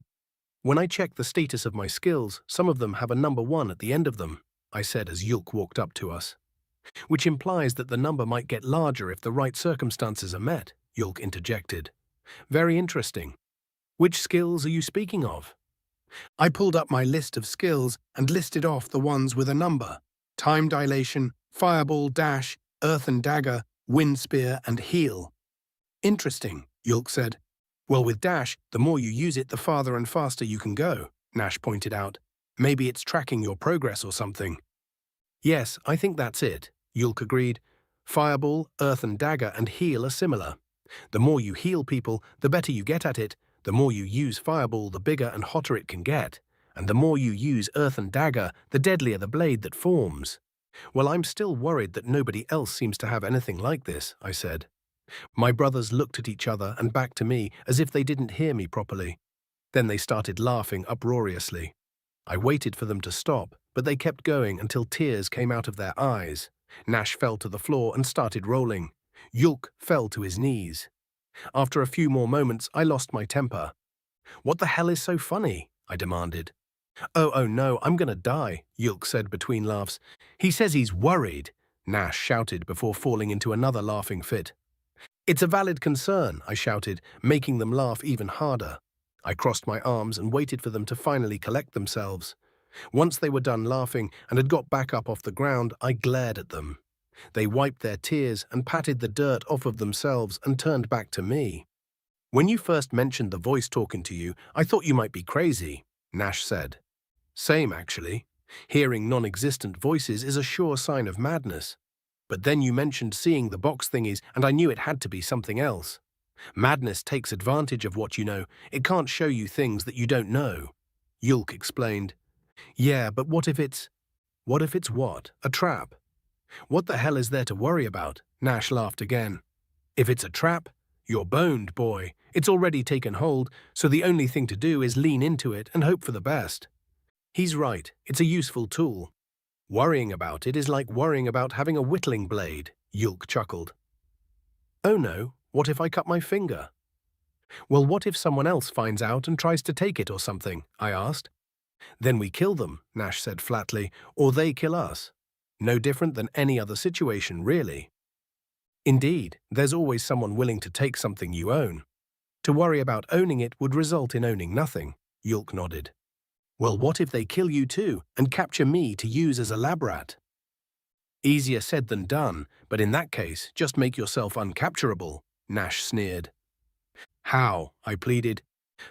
when I check the status of my skills, some of them have a number 1 at the end of them," I said as Yulk walked up to us. "Which implies that the number might get larger if the right circumstances are met," Yulk interjected. "Very interesting. Which skills are you speaking of?" I pulled up my list of skills and listed off the ones with a number: time dilation, fireball, dash, earthen dagger, wind spear, and heal. "Interesting," Yulk said. "Well, with dash, the more you use it, the farther and faster you can go," Nash pointed out. "Maybe it's tracking your progress or something." "Yes, I think that's it," Yulk agreed. "Fireball, earthen dagger, and heal are similar. The more you heal people, the better you get at it. The more you use fireball, the bigger and hotter it can get. And the more you use earthen dagger, the deadlier the blade that forms." "Well, I'm still worried that nobody else seems to have anything like this," I said. My brothers looked at each other and back to me as if they didn't hear me properly. Then they started laughing uproariously. I waited for them to stop, but they kept going until tears came out of their eyes. Nash fell to the floor and started rolling. Yulk fell to his knees. After a few more moments, I lost my temper. "What the hell is so funny?" I demanded. Oh no, I'm gonna die," Yulk said between laughs. "He says he's worried," Nash shouted before falling into another laughing fit. "It's a valid concern," I shouted, making them laugh even harder. I crossed my arms and waited for them to finally collect themselves. Once they were done laughing and had got back up off the ground, I glared at them. They wiped their tears and patted the dirt off of themselves and turned back to me. "When you first mentioned the voice talking to you, I thought you might be crazy," Nash said. "Same, actually. Hearing non-existent voices is a sure sign of madness. But then you mentioned seeing the box thingies, and I knew it had to be something else. Madness takes advantage of what you know. It can't show you things that you don't know," Yulk explained. "Yeah, but what if it's... What if it's what? A trap? What the hell is there to worry about?" Nash laughed again. "If it's a trap, you're boned, boy. It's already taken hold, so the only thing to do is lean into it and hope for the best." He's right, it's a useful tool. Worrying about it is like worrying about having a whittling blade, Yulk chuckled. "Oh no, what if I cut my finger?" "Well, what if someone else finds out and tries to take it or something?" I asked. "Then we kill them," Nash said flatly, "or they kill us. No different than any other situation, really." "Indeed, there's always someone willing to take something you own. To worry about owning it would result in owning nothing," Yulk nodded. "Well, what if they kill you too and capture me to use as a lab rat?" Easier said than done, but in that case, just make yourself uncapturable, Nash sneered. How? I pleaded.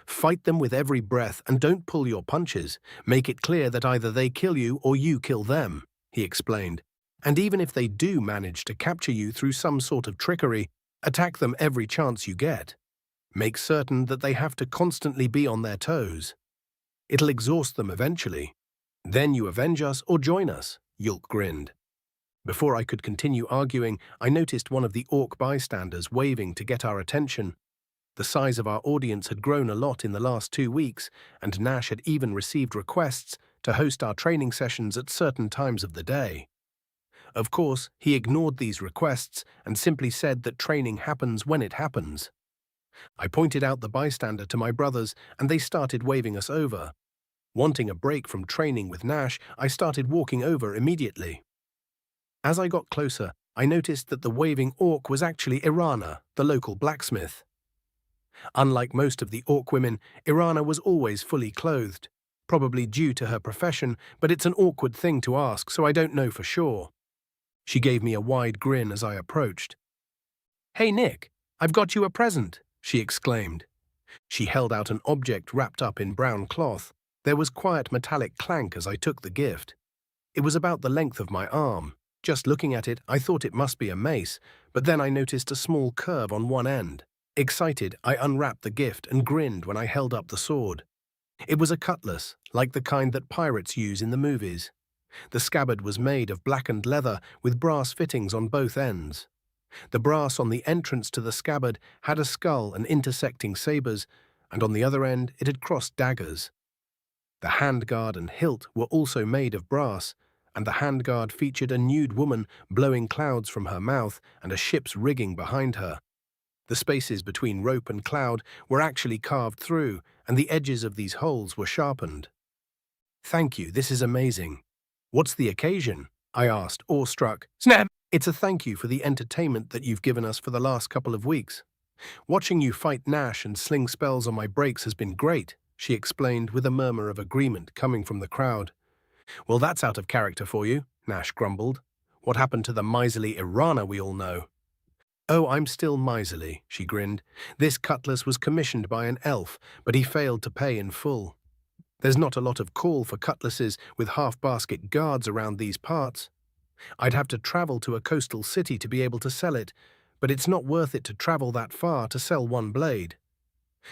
Fight them with every breath and don't pull your punches. Make it clear that either they kill you or you kill them, he explained. And even if they do manage to capture you through some sort of trickery, attack them every chance you get. Make certain that they have to constantly be on their toes. It'll exhaust them eventually. Then you avenge us or join us, Yulk grinned. Before I could continue arguing, I noticed one of the orc bystanders waving to get our attention. The size of our audience had grown a lot in the last 2 weeks, and Nash had even received requests to host our training sessions at certain times of the day. Of course, he ignored these requests and simply said that training happens when it happens. I pointed out the bystander to my brothers, and they started waving us over. Wanting a break from training with Nash, I started walking over immediately. As I got closer, I noticed that the waving orc was actually Irana, the local blacksmith. Unlike most of the orc women, Irana was always fully clothed, probably due to her profession, but it's an awkward thing to ask, so I don't know for sure. She gave me a wide grin as I approached. "Hey Nick, I've got you a present," she exclaimed. She held out an object wrapped up in brown cloth. There was quiet metallic clank as I took the gift. It was about the length of my arm. Just looking at it, I thought it must be a mace, but then I noticed a small curve on one end. Excited, I unwrapped the gift and grinned when I held up the sword. It was a cutlass, like the kind that pirates use in the movies. The scabbard was made of blackened leather with brass fittings on both ends. The brass on the entrance to the scabbard had a skull and intersecting sabers, and on the other end it had crossed daggers. The handguard and hilt were also made of brass, and the handguard featured a nude woman blowing clouds from her mouth and a ship's rigging behind her. The spaces between rope and cloud were actually carved through, and the edges of these holes were sharpened. "Thank you, this is amazing. What's the occasion?" I asked, awestruck. "Snap! It's a thank you for the entertainment that you've given us for the last couple of weeks. Watching you fight Nash and sling spells on my breaks has been great," she explained with a murmur of agreement coming from the crowd. "Well, that's out of character for you," Nash grumbled. "What happened to the miserly Irana we all know?" "Oh, I'm still miserly," she grinned. "This cutlass was commissioned by an elf, but he failed to pay in full. There's not a lot of call for cutlasses with half-basket guards around these parts. I'd have to travel to a coastal city to be able to sell it, but it's not worth it to travel that far to sell one blade.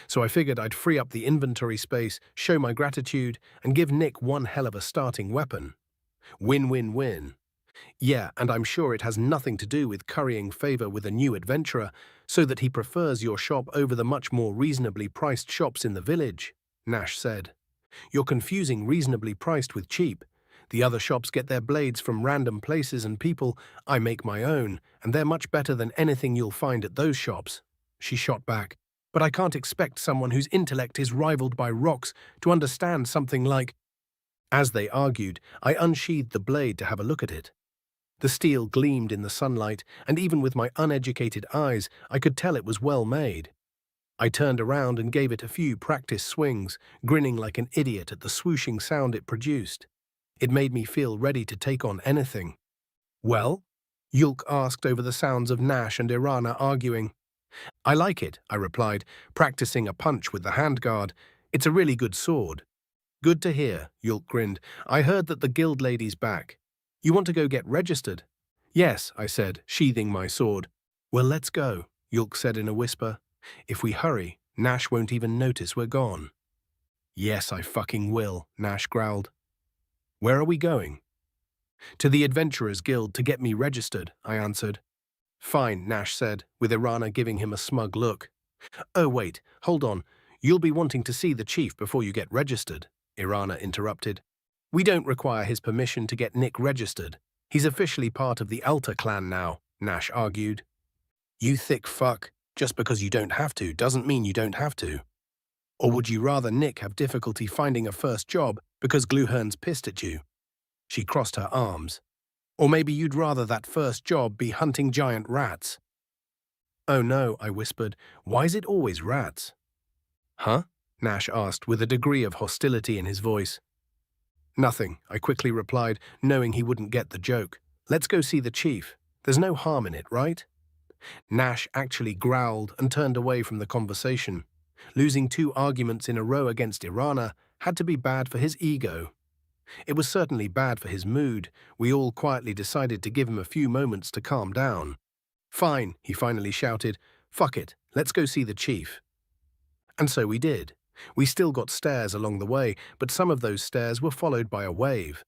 So I figured I'd free up the inventory space, show my gratitude, and give Nick one hell of a starting weapon. Win-win-win. Yeah, and I'm sure it has nothing to do with currying favor with a new adventurer, so that he prefers your shop over the much more reasonably priced shops in the village," Nash said. "You're confusing reasonably priced with cheap. The other shops get their blades from random places and people. I make my own, and they're much better than anything you'll find at those shops." She shot back. "But I can't expect someone whose intellect is rivaled by rocks to understand something like—" As they argued, I unsheathed the blade to have a look at it. The steel gleamed in the sunlight, and even with my uneducated eyes, I could tell it was well made. I turned around and gave it a few practice swings, grinning like an idiot at the swooshing sound it produced. It made me feel ready to take on anything. "Well?" Yulk asked over the sounds of Nash and Irana arguing. "I like it," I replied, practicing a punch with the handguard. "It's a really good sword." "Good to hear," Yulk grinned. "I heard that the guild lady's back. You want to go get registered?" "Yes," I said, sheathing my sword. "Well, let's go," Yulk said in a whisper. "If we hurry, Nash won't even notice we're gone." "Yes, I fucking will," Nash growled. "Where are we going?" "To the Adventurers Guild to get me registered," I answered. "Fine," Nash said, with Irana giving him a smug look. "Oh, wait, hold on. You'll be wanting to see the chief before you get registered," Irana interrupted. "We don't require his permission to get Nick registered. He's officially part of the Alta clan now," Nash argued. "You thick fuck. Just because you don't have to doesn't mean you don't have to. Or would you rather Nick have difficulty finding a first job because Gluhern's pissed at you?" She crossed her arms. "Or maybe you'd rather that first job be hunting giant rats." "Oh no," I whispered. "Why is it always rats?" "Huh?" Nash asked with a degree of hostility in his voice. "Nothing," I quickly replied, knowing he wouldn't get the joke. let's go see the chief. There's no harm in it, right? Nash actually growled and turned away from the conversation. Losing 2 arguments in a row against Irana had to be bad for his ego. It was certainly bad for his mood. We all quietly decided to give him a few moments to calm down. Fine, he finally shouted. Fuck it, let's go see the chief. And so we did. We still got stares along the way, but some of those stares were followed by a wave.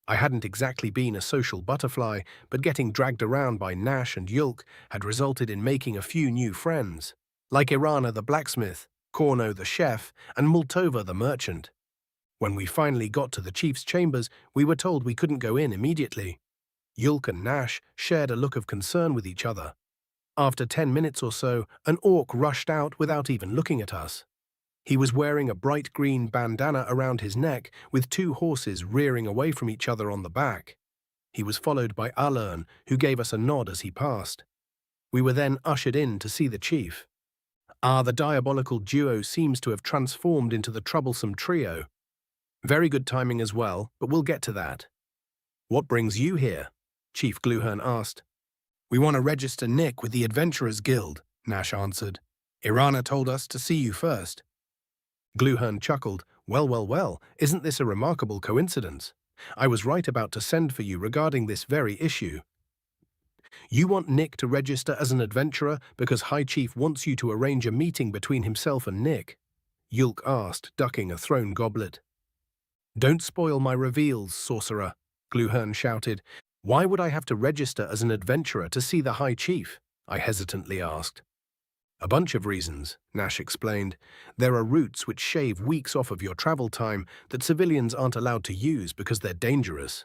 I hadn't exactly been a social butterfly, but getting dragged around by Nash and Yulk had resulted in making a few new friends, like Irana the blacksmith, Korno the chef, and Multova the merchant. When we finally got to the chief's chambers, we were told we couldn't go in immediately. Yulk and Nash shared a look of concern with each other. After 10 minutes or so, an orc rushed out without even looking at us. He was wearing a bright green bandana around his neck with 2 horses rearing away from each other on the back. He was followed by Alern, who gave us a nod as he passed. We were then ushered in to see the chief. The diabolical duo seems to have transformed into the troublesome trio. Very good timing as well, but we'll get to that. What brings you here? Chief Gluhern asked. We want to register Nick with the Adventurers Guild, Nash answered. Irana told us to see you first. Gluhern chuckled. Well, isn't this a remarkable coincidence? I was right about to send for you regarding this very issue. You want Nick to register as an adventurer because High Chief wants you to arrange a meeting between himself and Nick? Yulk asked, ducking a thrown goblet. Don't spoil my reveals, sorcerer, Gluhern shouted. Why would I have to register as an adventurer to see the High Chief? I hesitantly asked. A bunch of reasons, Nash explained. There are routes which shave weeks off of your travel time that civilians aren't allowed to use because they're dangerous.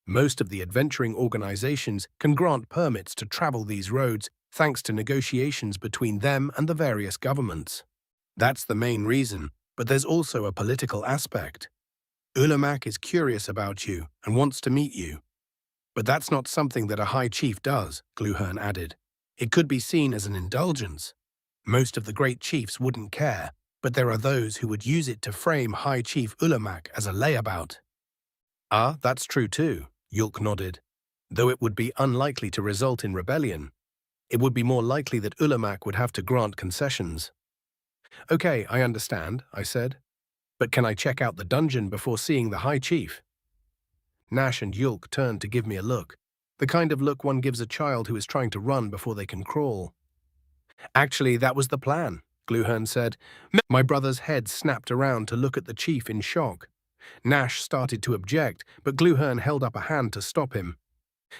Most of the adventuring organizations can grant permits to travel these roads thanks to negotiations between them and the various governments. That's the main reason, but there's also a political aspect. Ulamak is curious about you and wants to meet you. But that's not something that a High Chief does, Gluhern added. It could be seen as an indulgence. Most of the great chiefs wouldn't care, but there are those who would use it to frame High Chief Ulamak as a layabout. That's true too, Yulk nodded. Though it would be unlikely to result in rebellion. It would be more likely that Ulamak would have to grant concessions. Okay, I understand, I said. But can I check out the dungeon before seeing the High Chief? Nash and Yulk turned to give me a look, the kind of look one gives a child who is trying to run before they can crawl. Actually, that was the plan, Gluhern said. My brother's head snapped around to look at the chief in shock. Nash started to object, but Gluhern held up a hand to stop him.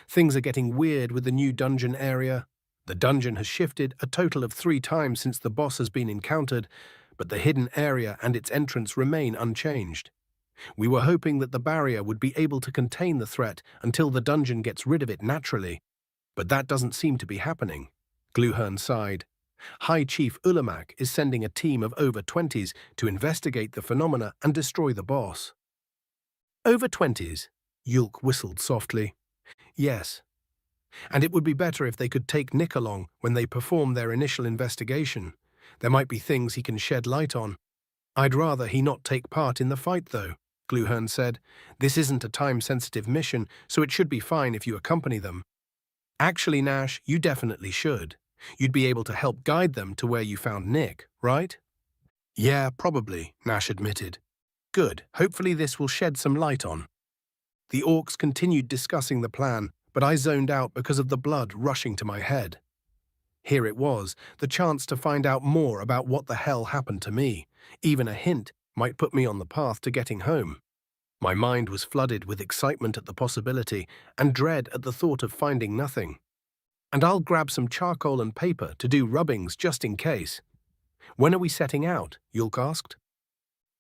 Things are getting weird with the new dungeon area. The dungeon has shifted a total of 3 times since the boss has been encountered, but the hidden area and its entrance remain unchanged. We were hoping that the barrier would be able to contain the threat until the dungeon gets rid of it naturally, but that doesn't seem to be happening. Gluhern sighed. High Chief Ulamak is sending a team of over 20s to investigate the phenomena and destroy the boss. Over 20s? Yulk whistled softly. Yes. And it would be better if they could take Nick along when they perform their initial investigation. There might be things he can shed light on. I'd rather he not take part in the fight, though, Gluhern said. This isn't a time-sensitive mission, so it should be fine if you accompany them. Actually, Nash, you definitely should. You'd be able to help guide them to where you found Nick, right? Yeah, probably, Nash admitted. Good, hopefully this will shed some light on. The orcs continued discussing the plan, but I zoned out because of the blood rushing to my head. Here it was, the chance to find out more about what the hell happened to me. Even a hint might put me on the path to getting home. My mind was flooded with excitement at the possibility and dread at the thought of finding nothing. And I'll grab some charcoal and paper to do rubbings just in case. When are we setting out? Yulk asked.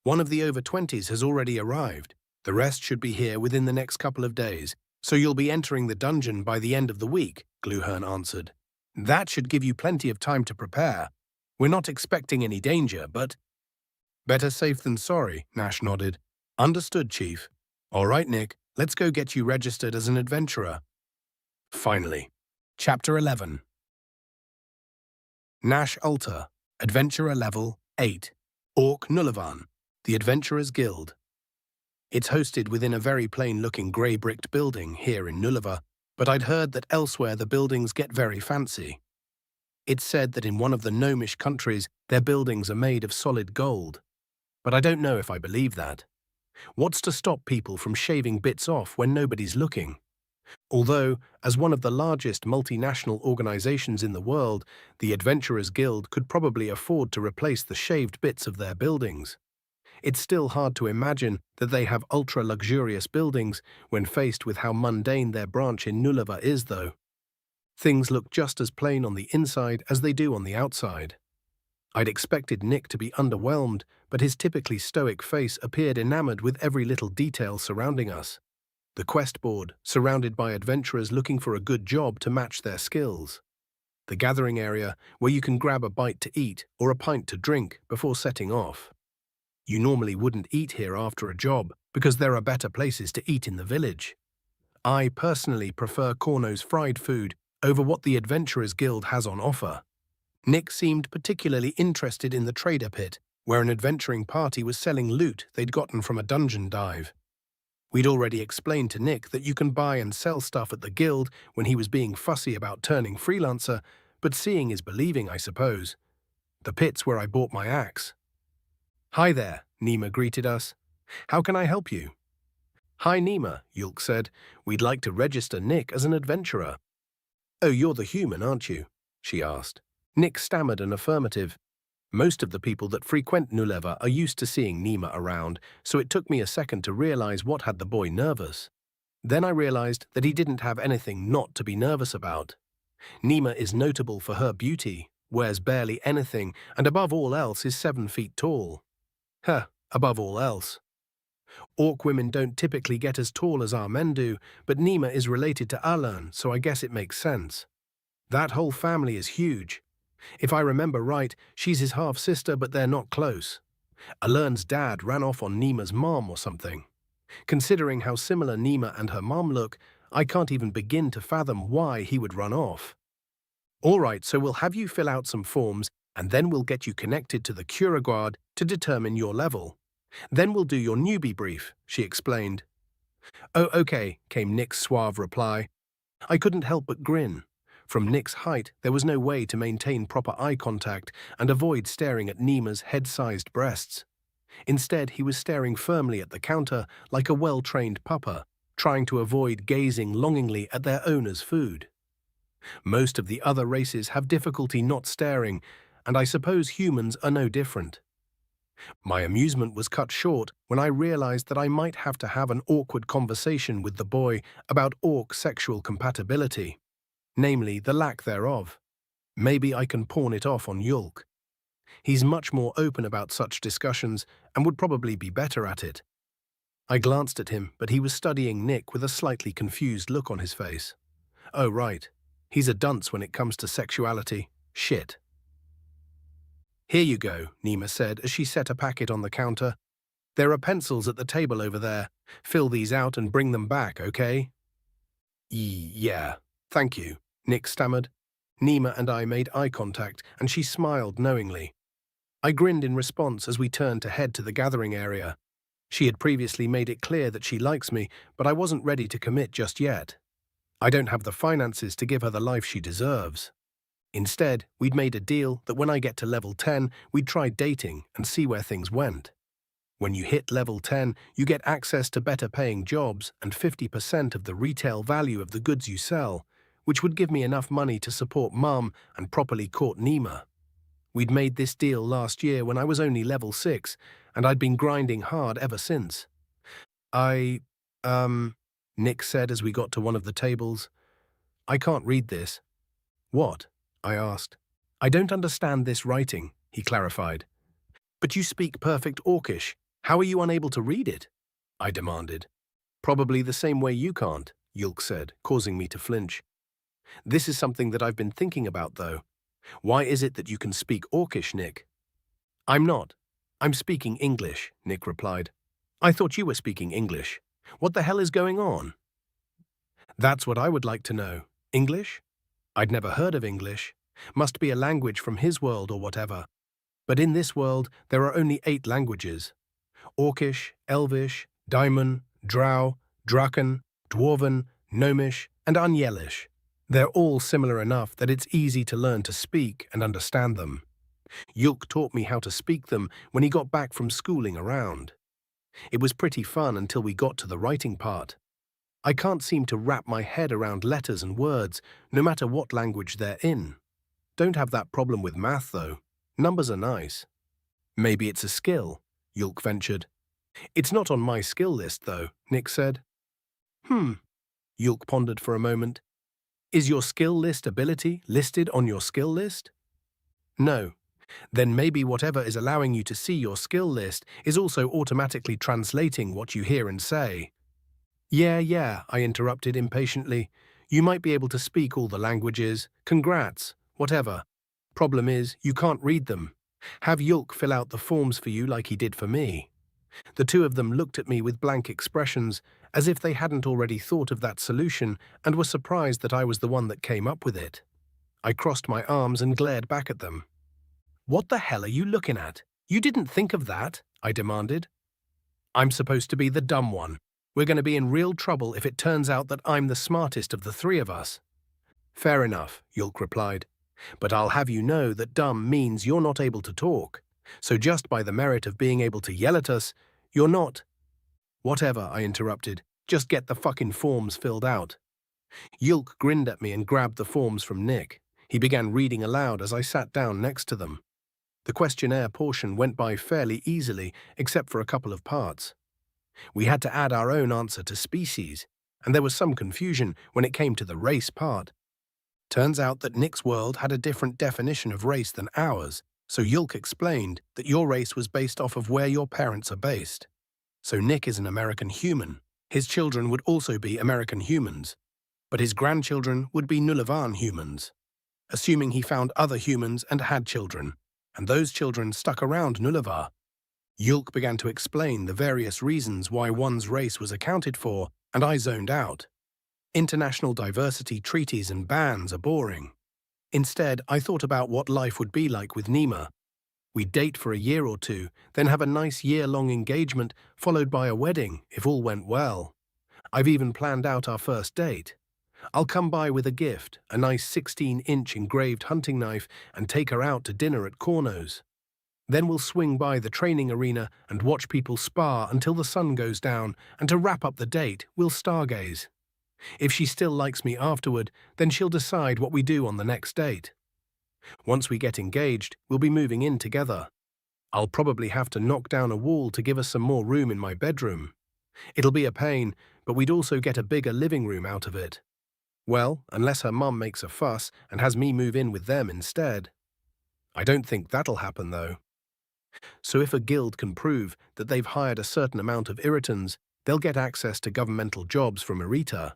One of the over 20s has already arrived. The rest should be here within the next couple of days, so you'll be entering the dungeon by the end of the week, Gluhern answered. That should give you plenty of time to prepare. We're not expecting any danger, but... Better safe than sorry, Nash nodded. Understood, Chief. All right, Nick, let's go get you registered as an adventurer. Finally. Chapter 11. Nash Altar, Adventurer Level 8, Orc Nullivan, the Adventurers Guild. It's hosted within a very plain-looking grey-bricked building here in Nulliva, But I'd heard that elsewhere the buildings get very fancy. It's said that in one of the gnomish countries, their buildings are made of solid gold. But I don't know if I believe that. What's to stop people from shaving bits off when nobody's looking? Although, as one of the largest multinational organizations in the world, the Adventurers Guild could probably afford to replace the shaved bits of their buildings. It's still hard to imagine that they have ultra-luxurious buildings when faced with how mundane their branch in Nulava is, though. Things look just as plain on the inside as they do on the outside. I'd expected Nick to be underwhelmed, but his typically stoic face appeared enamored with every little detail surrounding us. The quest board, surrounded by adventurers looking for a good job to match their skills. The gathering area, where you can grab a bite to eat or a pint to drink before setting off. You normally wouldn't eat here after a job, because there are better places to eat in the village. I personally prefer Corno's fried food over what the Adventurers Guild has on offer. Nick seemed particularly interested in the trader pit, where an adventuring party was selling loot they'd gotten from a dungeon dive. We'd already explained to Nick that you can buy and sell stuff at the guild when he was being fussy about turning freelancer, but seeing is believing, I suppose. The pit's where I bought my axe. "Hi there," Nima greeted us. "How can I help you?" "Hi Nima," Yulk said. "We'd like to register Nick as an adventurer." "Oh, you're the human, aren't you?" she asked. Nick stammered an affirmative. Most of the people that frequent Nuleva are used to seeing Nima around, so it took me a second to realize what had the boy nervous. Then I realized that he didn't have anything not to be nervous about. Nima is notable for her beauty, wears barely anything, and above all else is 7 feet tall. Above all else. Orc women don't typically get as tall as our men do, but Nima is related to Alan, so I guess it makes sense. That whole family is huge. If I remember right, she's his half-sister, but they're not close. Alern's dad ran off on Nima's mom or something. Considering how similar Nima and her mom look, I can't even begin to fathom why he would run off. "All right, so we'll have you fill out some forms, and then we'll get you connected to the Cura Guard to determine your level. Then we'll do your newbie brief," she explained. "Oh, okay," came Nick's suave reply. I couldn't help but grin. From Nick's height, there was no way to maintain proper eye contact and avoid staring at Nima's head-sized breasts. Instead, he was staring firmly at the counter like a well-trained pupper, trying to avoid gazing longingly at their owner's food. Most of the other races have difficulty not staring, and I suppose humans are no different. My amusement was cut short when I realized that I might have to have an awkward conversation with the boy about orc sexual compatibility, namely the lack thereof. Maybe I can pawn it off on Yulk. He's much more open about such discussions and would probably be better at it. I glanced at him, but he was studying Nick with a slightly confused look on his face. Oh, right. He's a dunce when it comes to sexuality. Shit. "Here you go," Nima said as she set a packet on the counter. "There are pencils at the table over there. Fill these out and bring them back, okay?" "Yeah, thank you," Nick stammered. Nima and I made eye contact, and she smiled knowingly. I grinned in response as we turned to head to the gathering area. She had previously made it clear that she likes me, but I wasn't ready to commit just yet. I don't have the finances to give her the life she deserves. Instead, we'd made a deal that when I get to level 10, we'd try dating and see where things went. When you hit level 10, you get access to better-paying jobs and 50% of the retail value of the goods you sell, which would give me enough money to support Mum and properly court Nima. We'd made this deal last year when I was only level 6, and I'd been grinding hard ever since. Nick said as we got to one of the tables. "I can't read this." "What?" I asked. "I don't understand this writing," he clarified. "But you speak perfect Orcish. How are you unable to read it?" I demanded. "Probably the same way you can't," Yulk said, causing me to flinch. "This is something that I've been thinking about, though. Why is it that you can speak Orcish, Nick?" "I'm not. I'm speaking English," Nick replied. "I thought you were speaking English. What the hell is going on?" "That's what I would like to know. English? I'd never heard of English. Must be a language from his world or whatever. But in this world, there are only 8 languages. Orcish, Elvish, Daimon, Drow, Draken, Dwarven, Gnomish, and Unyelish. They're all similar enough that it's easy to learn to speak and understand them. Yulk taught me how to speak them when he got back from schooling around. It was pretty fun until we got to the writing part. I can't seem to wrap my head around letters and words, no matter what language they're in. Don't have that problem with math, though. Numbers are nice. Maybe it's a skill, Yulk ventured. It's not on my skill list, though, Nick said. Yulk pondered for a moment. Is your skill list ability listed on your skill list? No. Then maybe whatever is allowing you to see your skill list is also automatically translating what you hear and say. Yeah, I interrupted impatiently. You might be able to speak all the languages. Congrats, whatever. Problem is, you can't read them. Have Yulk fill out the forms for you like he did for me. The two of them looked at me with blank expressions, as if they hadn't already thought of that solution and were surprised that I was the one that came up with it. I crossed my arms and glared back at them. What the hell are you looking at? You didn't think of that, I demanded. I'm supposed to be the dumb one. We're going to be in real trouble if it turns out that I'm the smartest of the three of us. Fair enough, Yulk replied. But I'll have you know that dumb means you're not able to talk. So just by the merit of being able to yell at us, you're not. Whatever, I interrupted. Just get the fucking forms filled out. Yulk grinned at me and grabbed the forms from Nick. He began reading aloud as I sat down next to them. The questionnaire portion went by fairly easily, except for a couple of parts. We had to add our own answer to species, and there was some confusion when it came to the race part. Turns out that Nick's world had a different definition of race than ours, so Yulk explained that your race was based off of where your parents are based. So Nick is an American human. His children would also be American humans, but his grandchildren would be Nulavan humans, assuming he found other humans and had children, and those children stuck around Nulavar. Yulk began to explain the various reasons why one's race was accounted for, and I zoned out. International diversity treaties and bans are boring. Instead, I thought about what life would be like with Nima. We'd date for a year or two, then have a nice year-long engagement, followed by a wedding, if all went well. I've even planned out our first date. I'll come by with a gift, a nice 16-inch engraved hunting knife, and take her out to dinner at Corno's. Then we'll swing by the training arena and watch people spar until the sun goes down, and to wrap up the date, we'll stargaze. If she still likes me afterward, then she'll decide what we do on the next date. Once we get engaged, we'll be moving in together. I'll probably have to knock down a wall to give us some more room in my bedroom. It'll be a pain, but we'd also get a bigger living room out of it. Well, unless her mum makes a fuss and has me move in with them instead. I don't think that'll happen, though. So if a guild can prove that they've hired a certain amount of irritants, they'll get access to governmental jobs from Irita.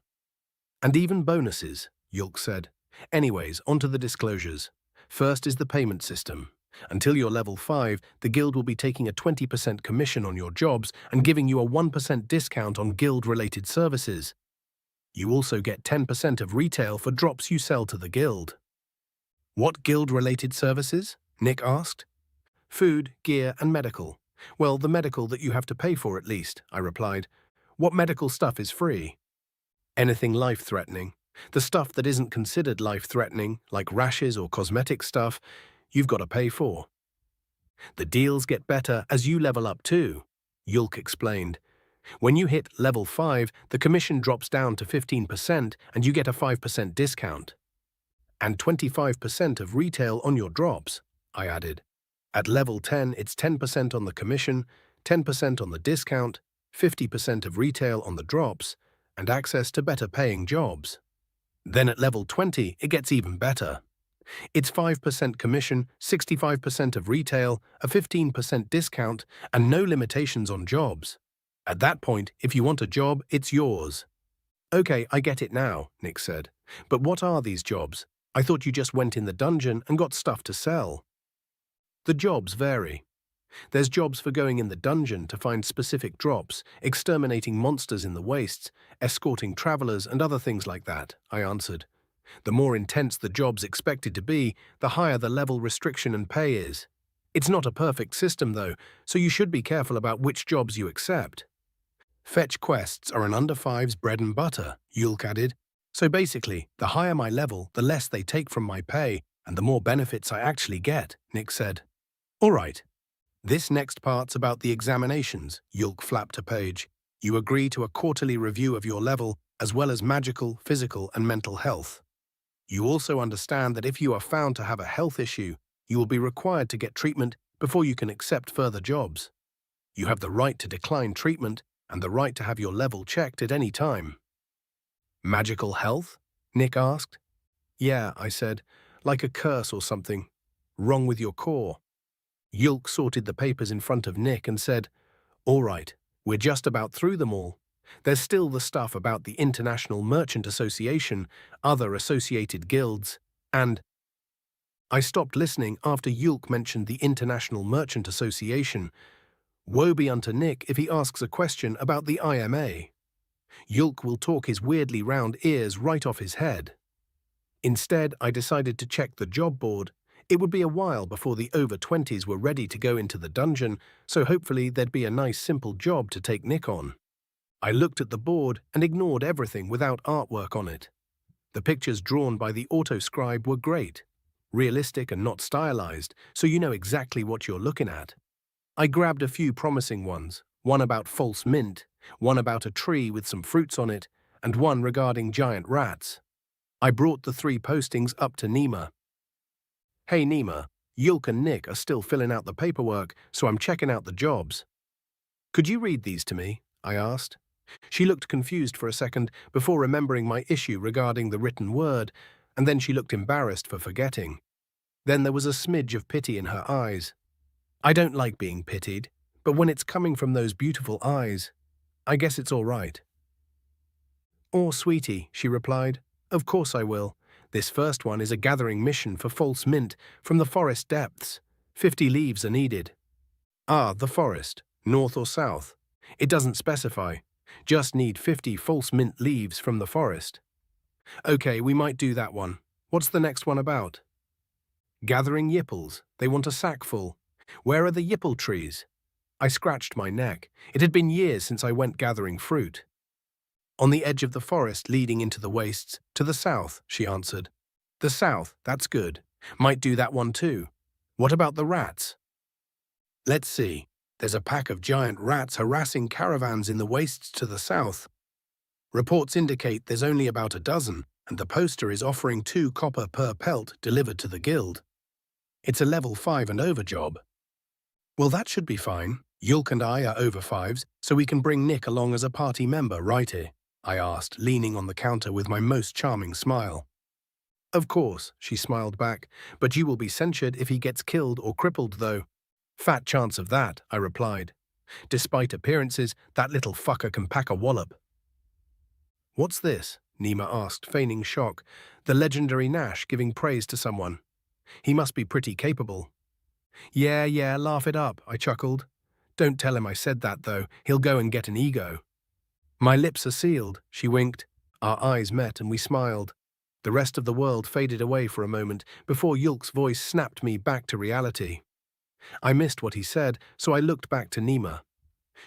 And even bonuses, Yulk said. Anyways, on to the disclosures. First is the payment system. Until you're level 5, the guild will be taking a 20% commission on your jobs and giving you a 1% discount on guild-related services. You also get 10% of retail for drops you sell to the guild. What guild-related services? Nick asked. Food, gear, and medical. Well, the medical that you have to pay for at least, I replied. What medical stuff is free? Anything life-threatening. The stuff that isn't considered life-threatening, like rashes or cosmetic stuff, you've got to pay for. The deals get better as you level up too, Yulk explained. When you hit level 5, the commission drops down to 15% and you get a 5% discount. And 25% of retail on your drops, I added. At level 10, it's 10% on the commission, 10% on the discount, 50% of retail on the drops, and access to better paying jobs. Then at level 20, it gets even better. It's 5% commission, 65% of retail, a 15% discount, and no limitations on jobs. At that point, if you want a job, it's yours. Okay, I get it now, Nick said. But what are these jobs? I thought you just went in the dungeon and got stuff to sell. The jobs vary. There's jobs for going in the dungeon to find specific drops, exterminating monsters in the wastes, escorting travelers, and other things like that, I answered. The more intense the job's expected to be, the higher the level restriction and pay is. It's not a perfect system, though, so you should be careful about which jobs you accept. Fetch quests are an under five's bread and butter, Yulk added. So basically, the higher my level, the less they take from my pay, and the more benefits I actually get, Nick said. All right. This next part's about the examinations, Yulk flapped a page. You agree to a quarterly review of your level, as well as magical, physical, and mental health. You also understand that if you are found to have a health issue, you will be required to get treatment before you can accept further jobs. You have the right to decline treatment and the right to have your level checked at any time. Magical health? Nick asked. Yeah, I said, like a curse or something. Wrong with your core. Yulk sorted the papers in front of Nick and said, All right, we're just about through them all. There's still the stuff about the International Merchant Association, other associated guilds, and... I stopped listening after Yulk mentioned the International Merchant Association. Woe be unto Nick if he asks a question about the IMA. Yulk will talk his weirdly round ears right off his head. Instead, I decided to check the job board. It would be a while before the over-20s were ready to go into the dungeon, so hopefully there'd be a nice simple job to take Nick on. I looked at the board and ignored everything without artwork on it. The pictures drawn by the autoscribe were great, realistic and not stylized, so you know exactly what you're looking at. I grabbed a few promising ones, one about false mint, one about a tree with some fruits on it, and one regarding giant rats. I brought the 3 postings up to Nima. Hey Nima, Yulk and Nick are still filling out the paperwork, so I'm checking out the jobs. Could you read these to me? I asked. She looked confused for a second before remembering my issue regarding the written word, and then she looked embarrassed for forgetting. Then there was a smidge of pity in her eyes. I don't like being pitied, but when it's coming from those beautiful eyes, I guess it's all right. Oh, sweetie, she replied. Of course I will. This first one is a gathering mission for false mint from the forest depths. 50 leaves are needed. Ah, the forest, north or south. It doesn't specify. Just need 50 false mint leaves from the forest. Okay, we might do that one. What's the next one about? Gathering yipples. They want a sack full. Where are the yipple trees? I scratched my neck. It had been years since I went gathering fruit. On the edge of the forest leading into the wastes, to the south, she answered. The south, that's good. Might do that one too. What about the rats? Let's see. There's a pack of giant rats harassing caravans in the wastes to the south. Reports indicate there's only about a dozen, and the poster is offering 2 copper per pelt delivered to the guild. It's a level 5 and over job. Well, that should be fine. Yulk and I are over 5s, so we can bring Nick along as a party member, righty? I asked, leaning on the counter with my most charming smile. Of course, she smiled back, but you will be censured if he gets killed or crippled, though. Fat chance of that, I replied. Despite appearances, that little fucker can pack a wallop. What's this? Nima asked, feigning shock. The legendary Nash giving praise to someone. He must be pretty capable. Yeah, laugh it up, I chuckled. Don't tell him I said that, though. He'll go and get an ego. My lips are sealed, she winked. Our eyes met and we smiled. The rest of the world faded away for a moment before Yulk's voice snapped me back to reality. I missed what he said, so I looked back to Nima.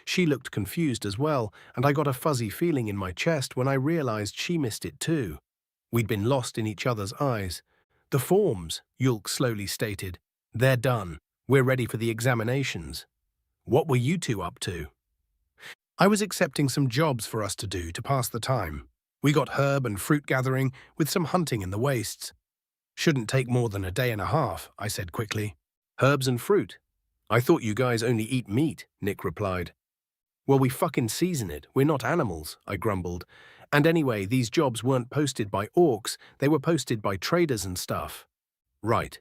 She looked confused as well, and I got a fuzzy feeling in my chest when I realized she missed it too. We'd been lost in each other's eyes. The forms, Yulk slowly stated. They're done. We're ready for the examinations. What were you two up to? I was accepting some jobs for us to do to pass the time. We got herb and fruit gathering with some hunting in the wastes. Shouldn't take more than a day and a half, I said quickly. Herbs and fruit. I thought you guys only eat meat, Nick replied. Well, we fucking season it. We're not animals, I grumbled. And anyway, these jobs weren't posted by orcs, they were posted by traders and stuff. Right.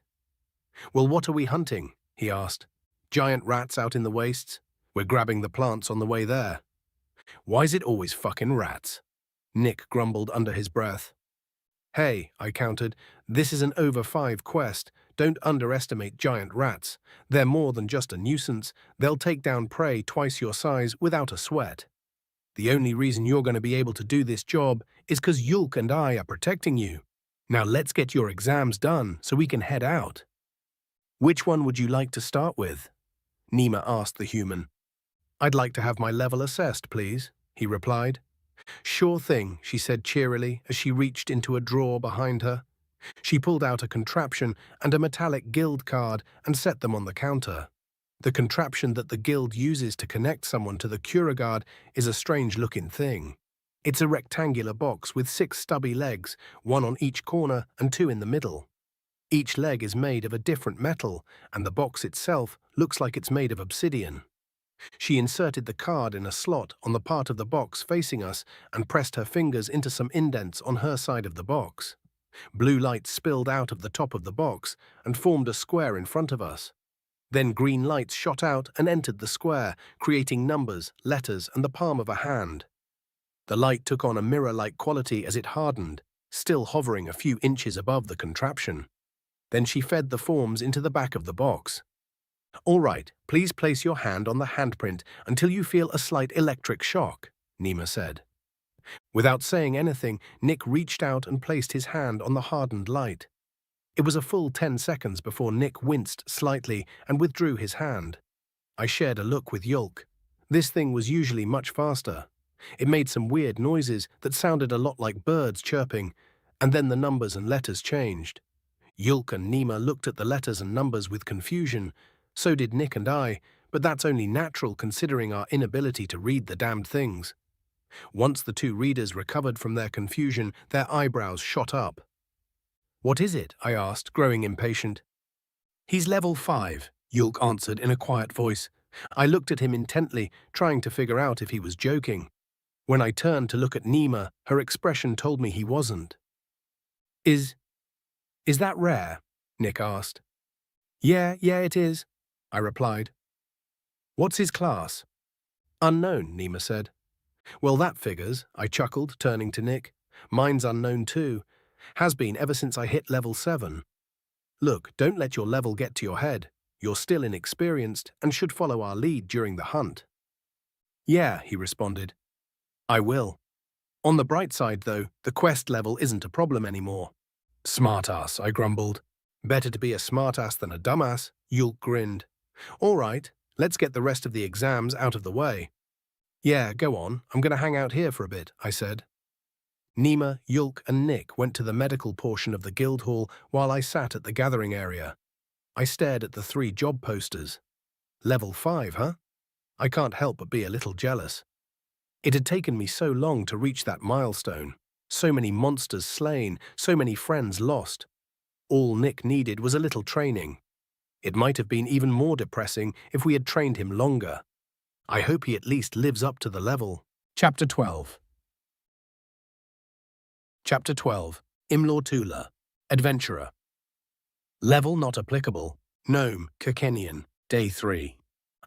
Well, what are we hunting? He asked. Giant rats out in the wastes? We're grabbing the plants on the way there. Why's it always fucking rats? Nick grumbled under his breath. Hey, I countered, this is an over 5 quest. Don't underestimate giant rats. They're more than just a nuisance. They'll take down prey twice your size without a sweat. The only reason you're going to be able to do this job is because Yulk and I are protecting you. Now let's get your exams done so we can head out. Which one would you like to start with? Nima asked the human. I'd like to have my level assessed, please, he replied. Sure thing, she said cheerily as she reached into a drawer behind her. She pulled out a contraption and a metallic guild card and set them on the counter. The contraption that the guild uses to connect someone to the Kuragard is a strange-looking thing. It's a rectangular box with 6 stubby legs, 1 on each corner and 2 in the middle. Each leg is made of a different metal, and the box itself looks like it's made of obsidian. She inserted the card in a slot on the part of the box facing us and pressed her fingers into some indents on her side of the box. Blue light spilled out of the top of the box and formed a square in front of us. Then green lights shot out and entered the square, creating numbers, letters, and the palm of a hand. The light took on a mirror-like quality as it hardened, still hovering a few inches above the contraption. Then she fed the forms into the back of the box. All right, please place your hand on the handprint until you feel a slight electric shock, Nima said. Without saying anything, Nick reached out and placed his hand on the hardened light. It was a full 10 seconds before Nick winced slightly and withdrew his hand. I shared a look with Yulk. This thing was usually much faster. It made some weird noises that sounded a lot like birds chirping, and then the numbers and letters changed. Yulk and Nima looked at the letters and numbers with confusion. So did Nick and I, but that's only natural considering our inability to read the damned things. Once the 2 readers recovered from their confusion, their eyebrows shot up. What is it? I asked, growing impatient. He's level 5, Yulk answered in a quiet voice. I looked at him intently, trying to figure out if he was joking. When I turned to look at Nima, her expression told me he wasn't. Is that rare? Nick asked. Yeah, it is, I replied. What's his class? Unknown, Nima said. Well, that figures, I chuckled, turning to Nick. Mine's unknown too. Has been ever since I hit level 7. Look, don't let your level get to your head. You're still inexperienced and should follow our lead during the hunt. Yeah, he responded. I will. On the bright side, though, the quest level isn't a problem anymore. Smartass, I grumbled. Better to be a smartass than a dumbass, Yulk grinned. All right, let's get the rest of the exams out of the way. Yeah, go on, I'm going to hang out here for a bit, I said. Nima, Yulk, and Nick went to the medical portion of the guild hall while I sat at the gathering area. I stared at the 3 job posters. Level 5, huh? I can't help but be a little jealous. It had taken me so long to reach that milestone. So many monsters slain, so many friends lost. All Nick needed was a little training. It might have been even more depressing if we had trained him longer. I hope he at least lives up to the level. Chapter 12. Chapter 12. Imlor Tula, Adventurer. Level not applicable. Gnome, Kekenian. Day 3.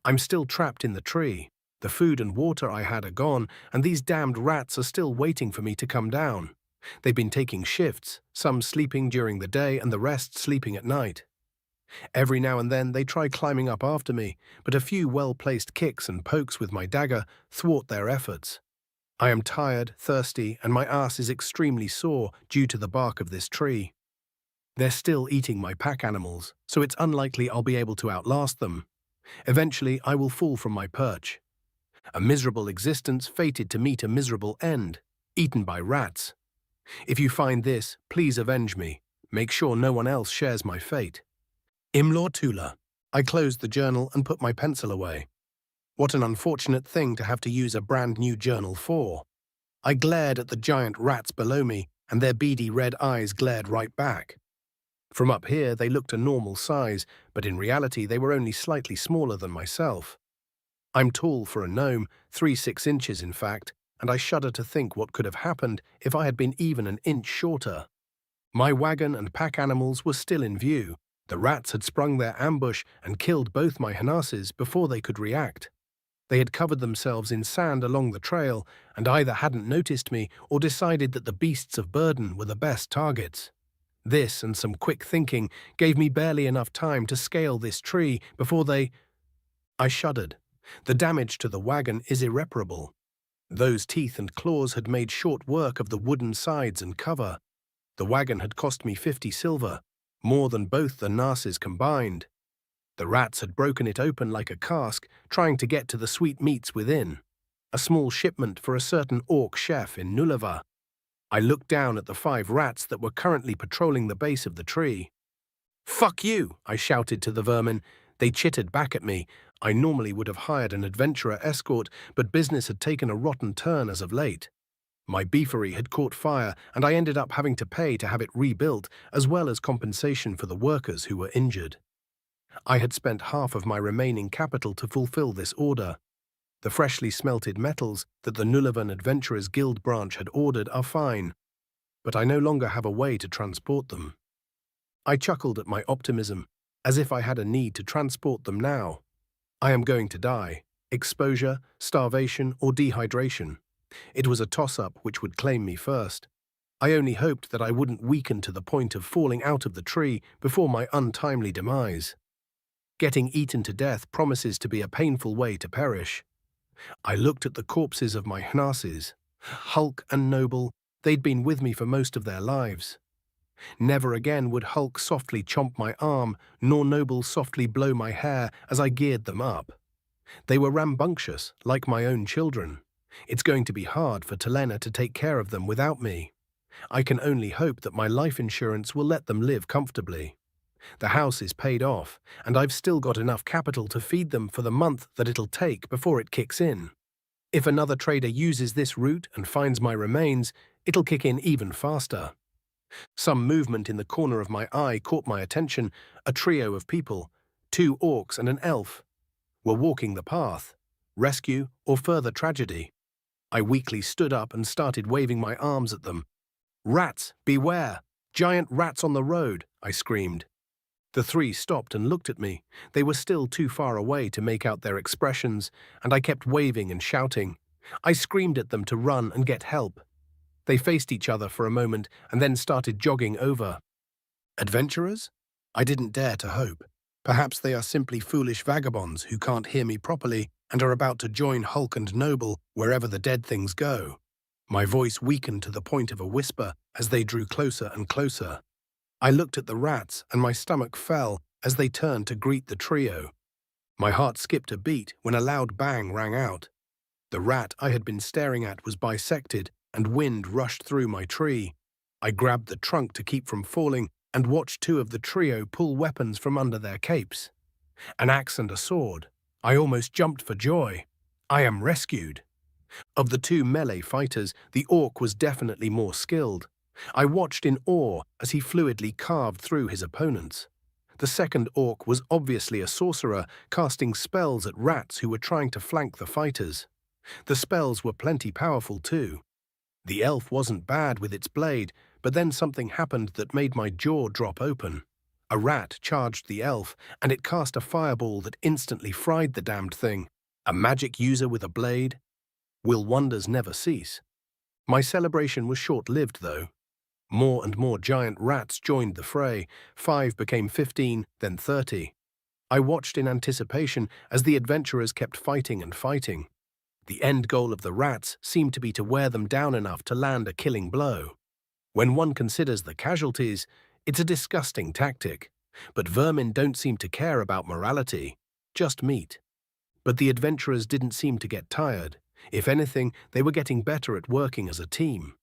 I'm still trapped in the tree. The food and water I had are gone, and these damned rats are still waiting for me to come down. They've been taking shifts, some sleeping during the day and the rest sleeping at night. Every now and then they try climbing up after me, but a few well-placed kicks and pokes with my dagger thwart their efforts. I am tired, thirsty, and my ass is extremely sore due to the bark of this tree. They're still eating my pack animals, so it's unlikely I'll be able to outlast them. Eventually, I will fall from my perch. A miserable existence fated to meet a miserable end, eaten by rats. If you find this, please avenge me. Make sure no one else shares my fate. Imlor Tula. I closed the journal and put my pencil away. What an unfortunate thing to have to use a brand new journal for. I glared at the giant rats below me, and their beady red eyes glared right back. From up here they looked a normal size, but in reality they were only slightly smaller than myself. I'm tall for a gnome, 3-6 inches in fact, and I shudder to think what could have happened if I had been even an inch shorter. My wagon and pack animals were still in view. The rats had sprung their ambush and killed both my harnesses before they could react. They had covered themselves in sand along the trail and either hadn't noticed me or decided that the beasts of burden were the best targets. This and some quick thinking gave me barely enough time to scale this tree before they... I shuddered. The damage to the wagon is irreparable. Those teeth and claws had made short work of the wooden sides and cover. The wagon had cost me 50 silver, more than both the narses combined. The rats had broken it open like a cask, trying to get to the sweet meats within. a small shipment for a certain orc chef in Nulava. I looked down at the 5 rats that were currently patrolling the base of the tree. "Fuck you!" I shouted to the vermin. They chittered back at me. I normally would have hired an adventurer escort, but business had taken a rotten turn as of late. My beefery had caught fire, and I ended up having to pay to have it rebuilt, as well as compensation for the workers who were injured. I had spent half of my remaining capital to fulfill this order. The freshly smelted metals that the Nulavan Adventurers Guild branch had ordered are fine, but I no longer have a way to transport them. I chuckled at my optimism, as if I had a need to transport them now. I am going to die. Exposure, starvation, or dehydration. It was a toss-up which would claim me first. I only hoped that I wouldn't weaken to the point of falling out of the tree before my untimely demise. Getting eaten to death promises to be a painful way to perish. I looked at the corpses of my hnasses. Hulk and Noble, they'd been with me for most of their lives. Never again would Hulk softly chomp my arm, nor Noble softly blow my hair as I geared them up. They were rambunctious, like my own children. It's going to be hard for Telena to take care of them without me. I can only hope that my life insurance will let them live comfortably. The house is paid off, and I've still got enough capital to feed them for the month that it'll take before it kicks in. If another trader uses this route and finds my remains, it'll kick in even faster. Some movement in the corner of my eye caught my attention. A trio of people, 2 orcs and an elf, were walking the path. Rescue or further tragedy? I weakly stood up and started waving my arms at them. "Rats, beware! Giant rats on the road!" I screamed. The 3 stopped and looked at me. They were still too far away to make out their expressions, and I kept waving and shouting. I screamed at them to run and get help. They faced each other for a moment and then started jogging over. Adventurers? I didn't dare to hope. Perhaps they are simply foolish vagabonds who can't hear me properly and are about to join Hulk and Noble wherever the dead things go. My voice weakened to the point of a whisper as they drew closer and closer. I looked at the rats and my stomach fell as they turned to greet the trio. My heart skipped a beat when a loud bang rang out. The rat I had been staring at was bisected and wind rushed through my tree. I grabbed the trunk to keep from falling and watched 2 of the trio pull weapons from under their capes. An axe and a sword. I almost jumped for joy. I am rescued. Of the 2 melee fighters, the orc was definitely more skilled. I watched in awe as he fluidly carved through his opponents. The second orc was obviously a sorcerer, casting spells at rats who were trying to flank the fighters. The spells were plenty powerful too. The elf wasn't bad with its blade, but then something happened that made my jaw drop open. A rat charged the elf, and it cast a fireball that instantly fried the damned thing. A magic user with a blade? Will wonders never cease? My celebration was short-lived, though. More and more giant rats joined the fray. 5 became 15, then 30. I watched in anticipation as the adventurers kept fighting and fighting. The end goal of the rats seemed to be to wear them down enough to land a killing blow. When one considers the casualties, it's a disgusting tactic. But vermin don't seem to care about morality, just meat. But the adventurers didn't seem to get tired. If anything, they were getting better at working as a team.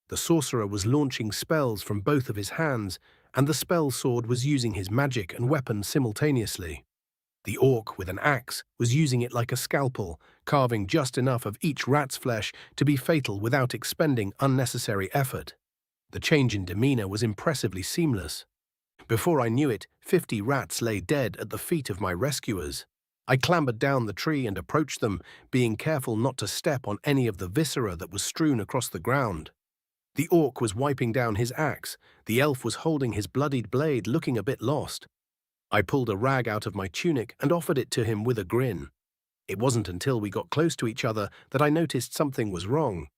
The sorcerer was launching spells from both of his hands, and the spell sword was using his magic and weapon simultaneously. The orc with an axe was using it like a scalpel, carving just enough of each rat's flesh to be fatal without expending unnecessary effort. The change in demeanor was impressively seamless. Before I knew it, 50 rats lay dead at the feet of my rescuers. I clambered down the tree and approached them, being careful not to step on any of the viscera that was strewn across the ground. The orc was wiping down his axe. The elf was holding his bloodied blade, looking a bit lost. I pulled a rag out of my tunic and offered it to him with a grin. It wasn't until we got close to each other that I noticed something was wrong.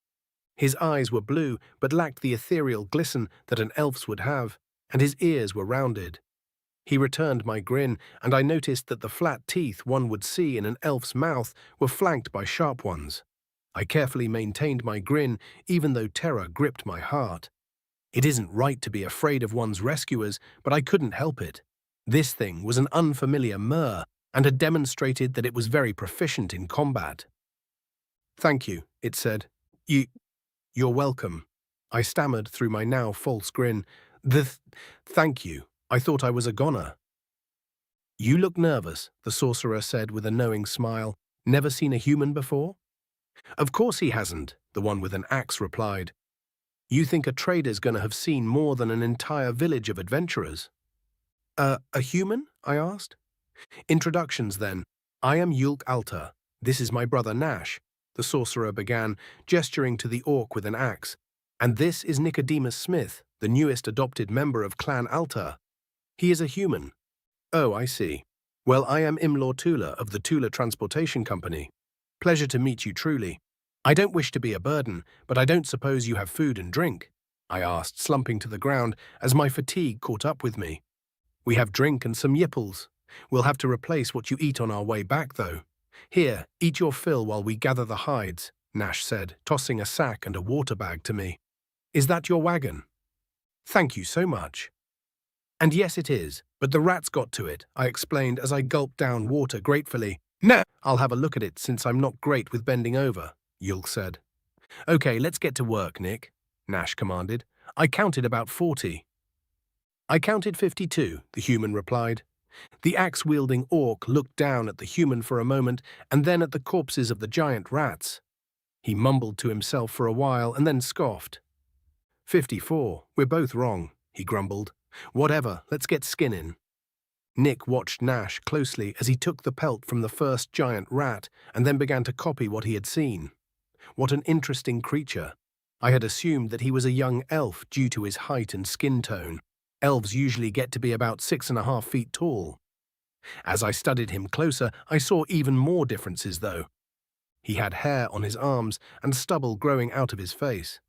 His eyes were blue but lacked the ethereal glisten that an elf's would have, and his ears were rounded. He returned my grin, and I noticed that the flat teeth one would see in an elf's mouth were flanked by sharp ones. I carefully maintained my grin, even though terror gripped my heart. It isn't right to be afraid of one's rescuers, but I couldn't help it. This thing was an unfamiliar mer, and had demonstrated that it was very proficient in combat. Thank you, it said. You're welcome. I stammered through my now false grin. Thank you. I thought I was a goner. You look nervous, the sorcerer said with a knowing smile. Never seen a human before? Of course he hasn't, the one with an axe replied. You think a trader's gonna have seen more than an entire village of adventurers? A human? I asked. Introductions, then. I am Yulk Alta. This is my brother Nash, the sorcerer began, gesturing to the orc with an axe. And this is Nicodemus Smith, the newest adopted member of Clan Alta. He is a human. Oh, I see. Well, I am Imlor Tula of the Tula Transportation Company. Pleasure to meet you truly. I don't wish to be a burden, but I don't suppose you have food and drink? I asked, slumping to the ground as my fatigue caught up with me. We have drink and some yipples. We'll have to replace what you eat on our way back, though. Here, eat your fill while we gather the hides, Nash said, tossing a sack and a water bag to me. Is that your wagon? Thank you so much. And yes, it is, but the rats got to it, I explained as I gulped down water gratefully. No, I'll have a look at it since I'm not great with bending over, Yulk said. Okay, let's get to work, Nick, Nash commanded. I counted about 40. I counted 52, the human replied. The axe-wielding orc looked down at the human for a moment and then at the corpses of the giant rats. He mumbled to himself for a while and then scoffed. 54, we're both wrong, he grumbled. Whatever, let's get skinning. Nick watched Nash closely as he took the pelt from the first giant rat and then began to copy what he had seen. What an interesting creature. I had assumed that he was a young elf due to his height and skin tone. Elves usually get to be about 6.5 feet tall. As I studied him closer, I saw even more differences, though. He had hair on his arms and stubble growing out of his face,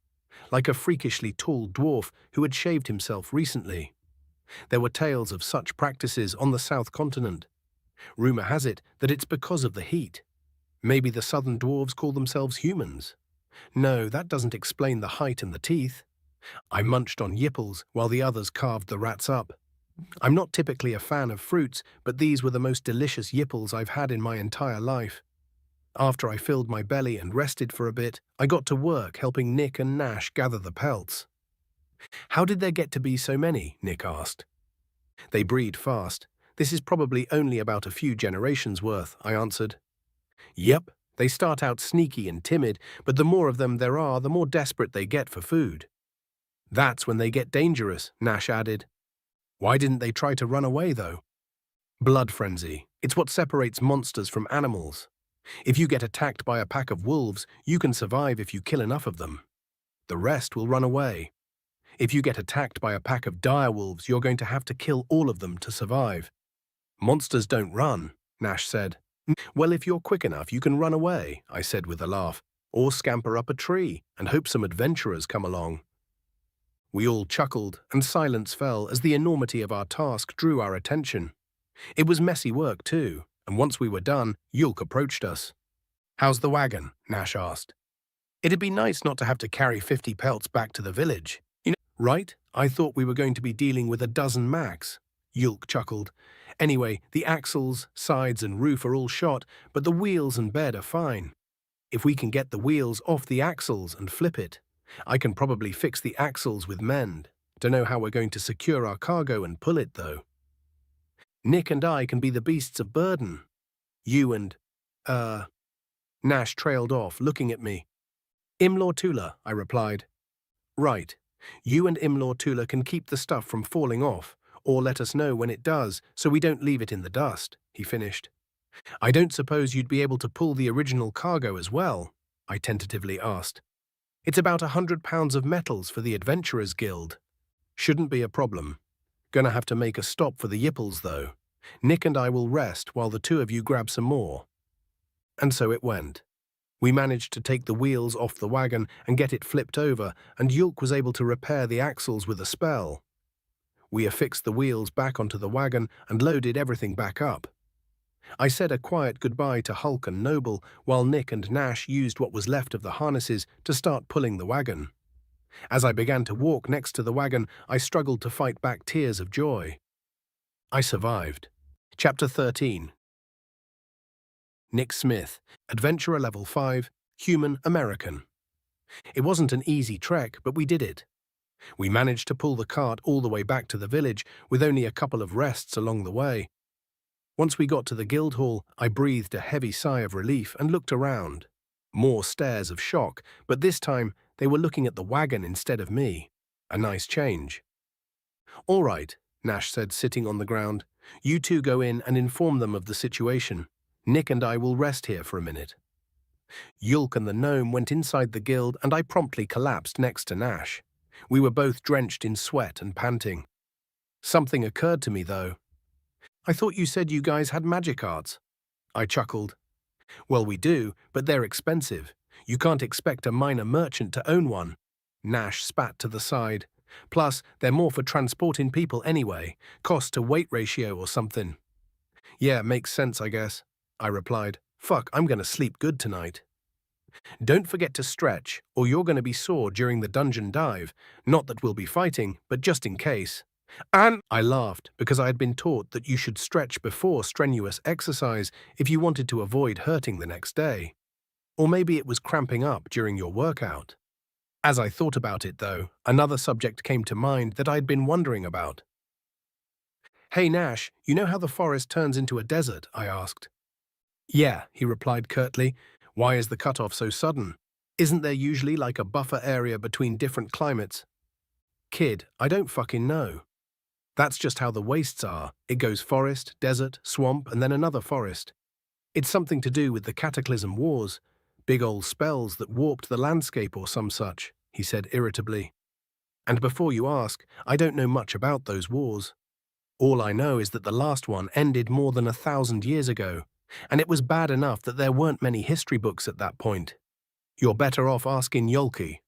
like a freakishly tall dwarf who had shaved himself recently. There were tales of such practices on the south continent. Rumor has it that it's because of the heat. Maybe the southern dwarves call themselves humans. No, that doesn't explain the height and the teeth. I munched on yipples while the others carved the rats up. I'm not typically a fan of fruits, but these were the most delicious yipples I've had in my entire life. After I filled my belly and rested for a bit, I got to work helping Nick and Nash gather the pelts. How did there get to be so many? Nick asked. They breed fast. This is probably only about a few generations worth, I answered. Yep, they start out sneaky and timid, but the more of them there are, the more desperate they get for food. That's when they get dangerous, Nash added. Why didn't they try to run away, though? Blood frenzy. It's what separates monsters from animals. If you get attacked by a pack of wolves, you can survive if you kill enough of them. The rest will run away. If you get attacked by a pack of dire wolves, you're going to have to kill all of them to survive. Monsters don't run, Nash said. Well, if you're quick enough, you can run away, I said with a laugh, or scamper up a tree and hope some adventurers come along. We all chuckled, and silence fell as the enormity of our task drew our attention. It was messy work, too, and once we were done, Yulk approached us. How's the wagon? Nash asked. It'd be nice not to have to carry 50 pelts back to the village. You know, right? I thought we were going to be dealing with a dozen max. Yulk chuckled. Anyway, the axles, sides, and roof are all shot, but the wheels and bed are fine. If we can get the wheels off the axles and flip it, I can probably fix the axles with mend. Don't know how we're going to secure our cargo and pull it, though. Nick and I can be the beasts of burden. You and, Nash trailed off, looking at me. Imlor Tula, I replied. Right. You and Imlor Tula can keep the stuff from falling off, or let us know when it does, so we don't leave it in the dust, he finished. I don't suppose you'd be able to pull the original cargo as well, I tentatively asked. It's about 100 pounds of metals for the Adventurers Guild. Shouldn't be a problem. Gonna have to make a stop for the yipples, though. Nick and I will rest while the two of you grab some more. And so it went. We managed to take the wheels off the wagon and get it flipped over, and Yulk was able to repair the axles with a spell. We affixed the wheels back onto the wagon and loaded everything back up. I said a quiet goodbye to Hulk and Noble while Nick and Nash used what was left of the harnesses to start pulling the wagon. As I began to walk next to the wagon, I struggled to fight back tears of joy. I survived. Chapter 13. Nick Smith, Adventurer Level 5, human, American. It wasn't an easy trek, but we did it. We managed to pull the cart all the way back to the village with only a couple of rests along the way. Once we got to the guild hall, I breathed a heavy sigh of relief and looked around. More stares of shock, but this time they were looking at the wagon instead of me. A nice change. "All right," Nash said, sitting on the ground. "You two go in and inform them of the situation. Nick and I will rest here for a minute." Yulk and the gnome went inside the guild and I promptly collapsed next to Nash. We were both drenched in sweat and panting. Something occurred to me, though. "I thought you said you guys had magic arts." I chuckled. "Well, we do, but they're expensive. You can't expect a minor merchant to own one." Nash spat to the side. "Plus, they're more for transporting people anyway, cost to weight ratio or something." "Yeah, makes sense, I guess," I replied. "Fuck, I'm gonna sleep good tonight." "Don't forget to stretch, or you're gonna be sore during the dungeon dive. Not that we'll be fighting, but just in case." And I laughed because I had been taught that you should stretch before strenuous exercise if you wanted to avoid hurting the next day. Or maybe it was cramping up during your workout. As I thought about it, though, another subject came to mind that I'd been wondering about. "Hey Nash, you know how the forest turns into a desert?" I asked. "Yeah," he replied curtly. "Why is the cutoff so sudden? Isn't there usually like a buffer area between different climates?" "Kid, I don't fucking know. That's just how the wastes are. It goes forest, desert, swamp, and then another forest. It's something to do with the Cataclysm Wars. Big old spells that warped the landscape or some such," he said irritably. "And before you ask, I don't know much about those wars. All I know is that the last one ended more than 1,000 years ago, and it was bad enough that there weren't many history books at that point. You're better off asking Yolki."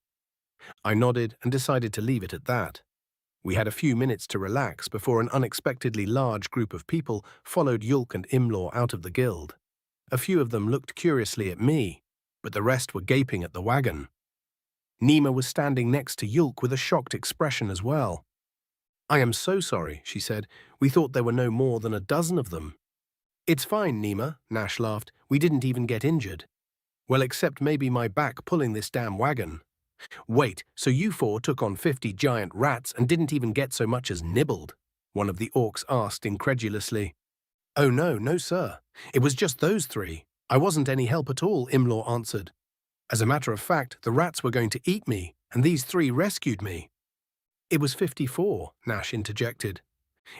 I nodded and decided to leave it at that. We had a few minutes to relax before an unexpectedly large group of people followed Yulk and Imlaw out of the guild. A few of them looked curiously at me, but the rest were gaping at the wagon. Nima was standing next to Yulk with a shocked expression as well. "I am so sorry," she said. "We thought there were no more than a dozen of them." "It's fine, Nima," Nash laughed. "We didn't even get injured. Well, except maybe my back pulling this damn wagon." "Wait, so you four took on 50 giant rats and didn't even get so much as nibbled?" one of the orcs asked incredulously. "Oh no, sir. It was just those three. I wasn't any help at all," Imlaw answered. "As a matter of fact, the rats were going to eat me, and these three rescued me." "It was 54, Nash interjected.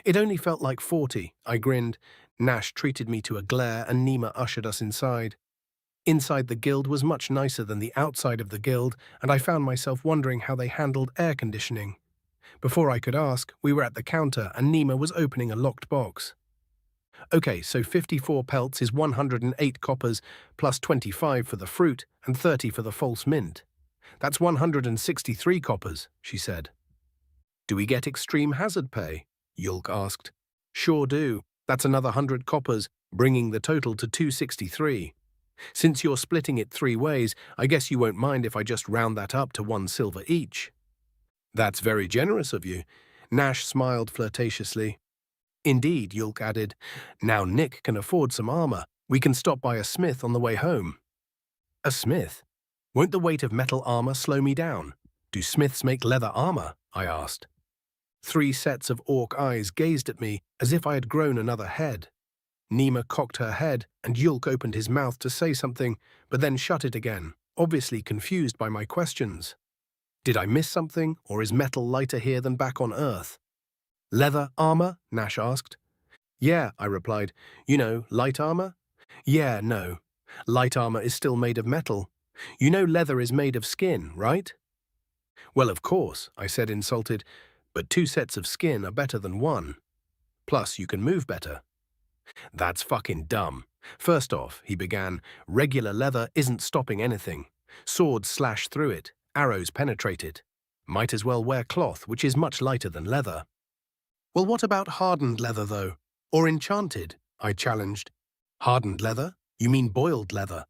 "It only felt like 40, I grinned. Nash treated me to a glare and Nima ushered us inside. Inside the guild was much nicer than the outside of the guild, and I found myself wondering how they handled air conditioning. Before I could ask, we were at the counter and Nima was opening a locked box. "Okay, so 54 pelts is 108 coppers, plus 25 for the fruit and 30 for the false mint. That's 163 coppers, she said. "Do we get extreme hazard pay?" Yulk asked. "Sure do. That's another 100 coppers, bringing the total to 263. Since you're splitting it 3 ways, I guess you won't mind if I just round that up to 1 silver each." "That's very generous of you." Nash smiled flirtatiously. "Indeed," Yulk added. "Now Nick can afford some armor. We can stop by a smith on the way home." "A smith? Won't the weight of metal armor slow me down? Do smiths make leather armor?" I asked. 3 sets of orc eyes gazed at me as if I had grown another head. Nima cocked her head, and Yulk opened his mouth to say something, but then shut it again, obviously confused by my questions. Did I miss something, or is metal lighter here than back on Earth? "Leather armor?" Nash asked. "Yeah," I replied. "You know, light armor?" "Yeah, no. Light armor is still made of metal. You know leather is made of skin, right?" "Well, of course," I said, insulted, "but 2 sets of skin are better than 1. Plus, you can move better." "That's fucking dumb. First off," he began, "regular leather isn't stopping anything. Swords slash through it, arrows penetrate it. Might as well wear cloth, which is much lighter than leather." "Well, what about hardened leather, though? Or enchanted?" I challenged. "Hardened leather? You mean boiled leather?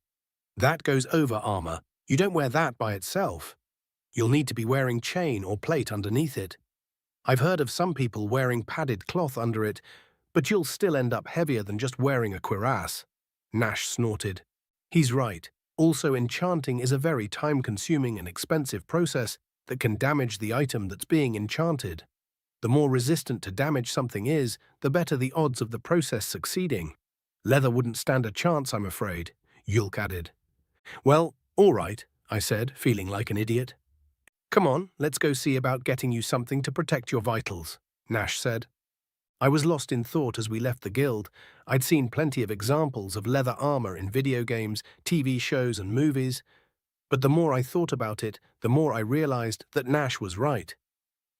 That goes over armor. You don't wear that by itself. You'll need to be wearing chain or plate underneath it. I've heard of some people wearing padded cloth under it, but you'll still end up heavier than just wearing a cuirass." Nash snorted. "He's right. Also, enchanting is a very time-consuming and expensive process that can damage the item that's being enchanted. The more resistant to damage something is, the better the odds of the process succeeding. Leather wouldn't stand a chance, I'm afraid, Yulk added. Well, all right, I said, feeling like an idiot. Come on, let's go see about getting you something to protect your vitals, Nash said. I was lost in thought as we left the guild. I'd seen plenty of examples of leather armor in video games, TV shows, and movies, but the more I thought about it, the more I realized that Nash was right.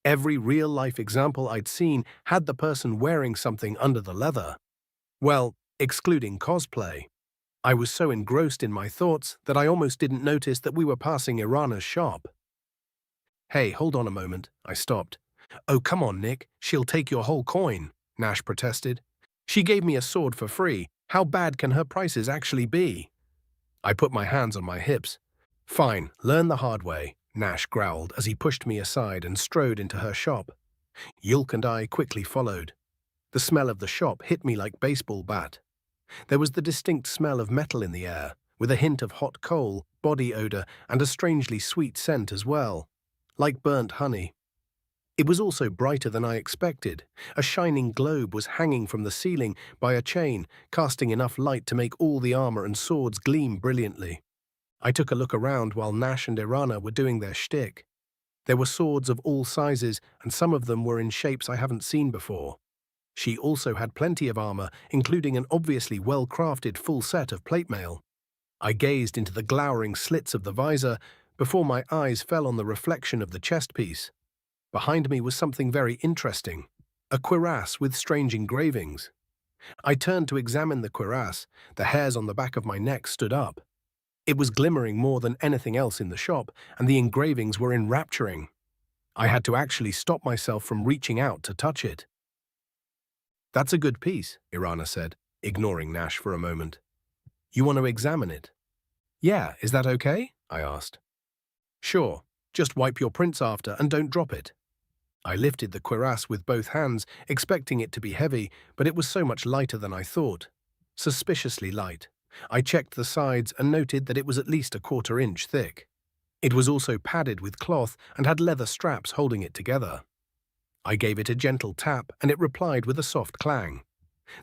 Every real-life example I'd seen had the person wearing something under the leather. Well, excluding cosplay. I was so engrossed in my thoughts that I almost didn't notice that we were passing Irana's shop. Hey, hold on a moment, I stopped. Oh, come on, Nick, she'll take your whole coin, Nash protested. She gave me a sword for free. How bad can her prices actually be? I put my hands on my hips. Fine, learn the hard way, Nash growled as he pushed me aside and strode into her shop. Yulk and I quickly followed. The smell of the shop hit me like baseball bat. There was the distinct smell of metal in the air, with a hint of hot coal, body odor, and a strangely sweet scent as well, like burnt honey. It was also brighter than I expected. A shining globe was hanging from the ceiling by a chain, casting enough light to make all the armor and swords gleam brilliantly. I took a look around while Nash and Irana were doing their shtick. There were swords of all sizes, and some of them were in shapes I haven't seen before. She also had plenty of armor, including an obviously well-crafted full set of plate mail. I gazed into the glowering slits of the visor before my eyes fell on the reflection of the chest piece. Behind me was something very interesting, a cuirass with strange engravings. I turned to examine the cuirass. The hairs on the back of my neck stood up. It was glimmering more than anything else in the shop, and the engravings were enrapturing. I had to actually stop myself from reaching out to touch it. That's a good piece, Irana said, ignoring Nash for a moment. You want to examine it? Yeah, is that okay? I asked. Sure, just wipe your prints after and don't drop it. I lifted the cuirass with both hands, expecting it to be heavy, but it was so much lighter than I thought. Suspiciously light. I checked the sides and noted that it was at least a quarter-inch thick. It was also padded with cloth and had leather straps holding it together. I gave it a gentle tap and it replied with a soft clang.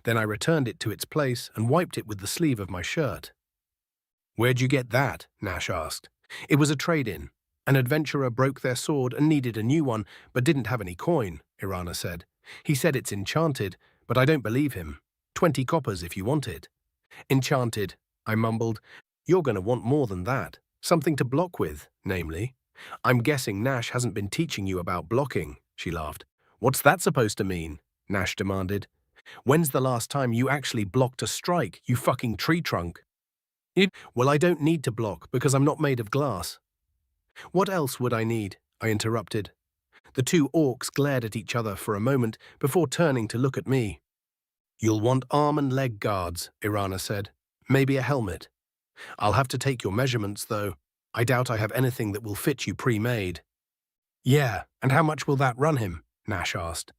Then I returned it to its place and wiped it with the sleeve of my shirt. Where'd you get that? Nash asked. It was a trade-in. An adventurer broke their sword and needed a new one, but didn't have any coin, Irana said. He said it's enchanted, but I don't believe him. 20 coppers if you want it. Enchanted, I mumbled. You're going to want more than that. Something to block with, namely. I'm guessing Nash hasn't been teaching you about blocking, she laughed. What's that supposed to mean? Nash demanded. When's the last time you actually blocked a strike, you fucking tree trunk? Well, I don't need to block because I'm not made of glass. What else would I need? I interrupted. The two orcs glared at each other for a moment before turning to look at me. You'll want arm and leg guards, Irana said. Maybe a helmet. I'll have to take your measurements, though. I doubt I have anything that will fit you pre-made. Yeah, and how much will that run him? Nash asked.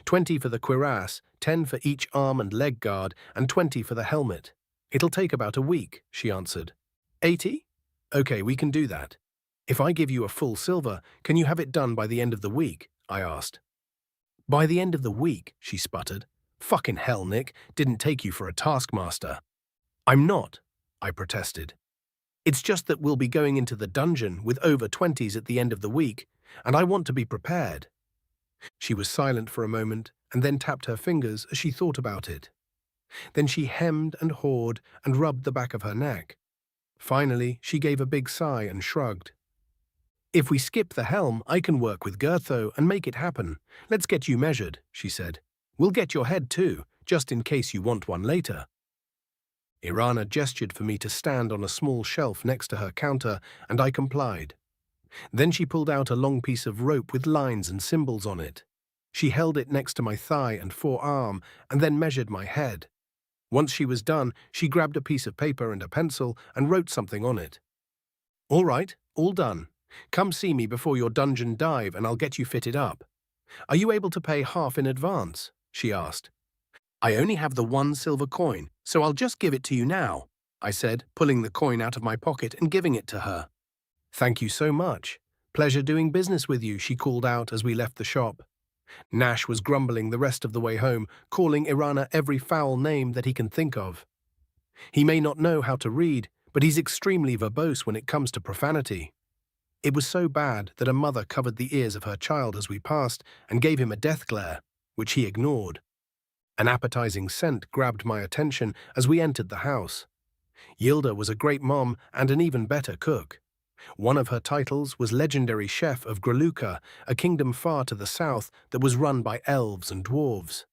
20 for the cuirass, 10 for each arm and leg guard, and 20 for the helmet. It'll take about a week, she answered. 80? Okay, we can do that. If I give you a full silver, can you have it done by the end of the week? I asked. By the end of the week, she sputtered. Fucking hell, Nick, didn't take you for a taskmaster. I'm not, I protested. It's just that we'll be going into the dungeon with over 20s at the end of the week, and I want to be prepared. She was silent for a moment and then tapped her fingers as she thought about it. Then she hemmed and hawed and rubbed the back of her neck. Finally, she gave a big sigh and shrugged. If we skip the helm, I can work with Gertho and make it happen. Let's get you measured, she said. We'll get your head too, just in case you want one later. Irana gestured for me to stand on a small shelf next to her counter, and I complied. Then she pulled out a long piece of rope with lines and symbols on it. She held it next to my thigh and forearm, and then measured my head. Once she was done, she grabbed a piece of paper and a pencil and wrote something on it. All right, all done. Come see me before your dungeon dive and I'll get you fitted up. Are you able to pay half in advance? She asked. I only have the 1 silver coin, so I'll just give it to you now, I said, pulling the coin out of my pocket and giving it to her. Thank you so much. Pleasure doing business with you, she called out as we left the shop. Nash was grumbling the rest of the way home, calling Irana every foul name that he can think of. He may not know how to read, but he's extremely verbose when it comes to profanity. It was so bad that a mother covered the ears of her child as we passed and gave him a death glare, which he ignored. An appetizing scent grabbed my attention as we entered the house. Yilda was a great mom and an even better cook. One of her titles was legendary chef of Graluka, a kingdom far to the south that was run by elves and dwarves.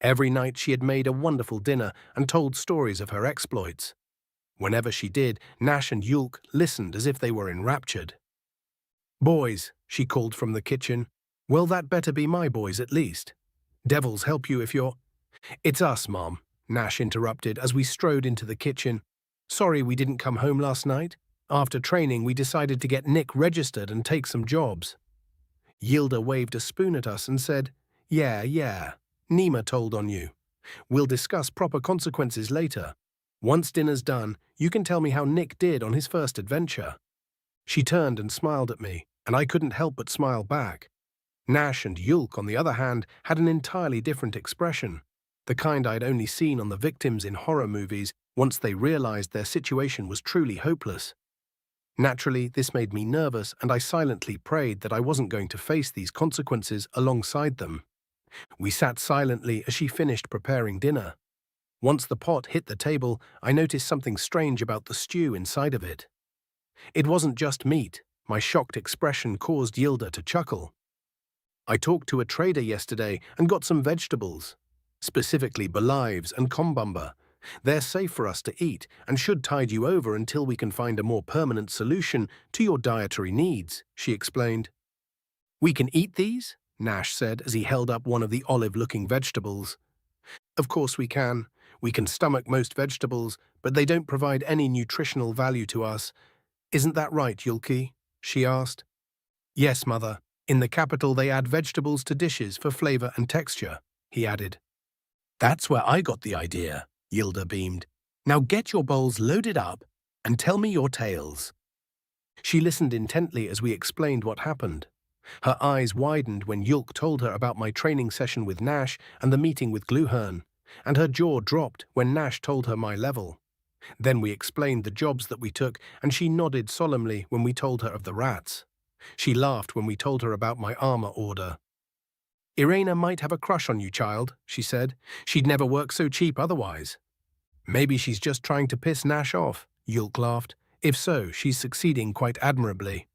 Every night she had made a wonderful dinner and told stories of her exploits. Whenever she did, Nash and Yulk listened as if they were enraptured. Boys, she called from the kitchen. Well, that better be my boys at least. Devils help you if you're... It's us, Mom, Nash interrupted as we strode into the kitchen. Sorry we didn't come home last night. After training, we decided to get Nick registered and take some jobs. Yilda waved a spoon at us and said, Yeah, Nima told on you. We'll discuss proper consequences later. Once dinner's done, you can tell me how Nick did on his first adventure. She turned and smiled at me, and I couldn't help but smile back. Nash and Yulk, on the other hand, had an entirely different expression, the kind I'd only seen on the victims in horror movies once they realized their situation was truly hopeless. Naturally, this made me nervous, and I silently prayed that I wasn't going to face these consequences alongside them. We sat silently as she finished preparing dinner. Once the pot hit the table, I noticed something strange about the stew inside of it. It wasn't just meat. My shocked expression caused Yilda to chuckle. I talked to a trader yesterday and got some vegetables, specifically bolives and kombumba. They're safe for us to eat and should tide you over until we can find a more permanent solution to your dietary needs, she explained. We can eat these? Nash said as he held up one of the olive-looking vegetables. Of course we can. We can stomach most vegetables, but they don't provide any nutritional value to us. Isn't that right, Yulki? She asked. Yes, Mother. In the capital they add vegetables to dishes for flavor and texture, he added. That's where I got the idea, Yilda beamed. Now get your bowls loaded up and tell me your tales. She listened intently as we explained what happened. Her eyes widened when Yulk told her about my training session with Nash and the meeting with Gluhern, and her jaw dropped when Nash told her my level. Then we explained the jobs that we took, and she nodded solemnly when we told her of the rats. She laughed when we told her about my armor order. Irena might have a crush on you, child, she said. She'd never work so cheap otherwise. Maybe she's just trying to piss Nash off, Yulk laughed. If so, she's succeeding quite admirably.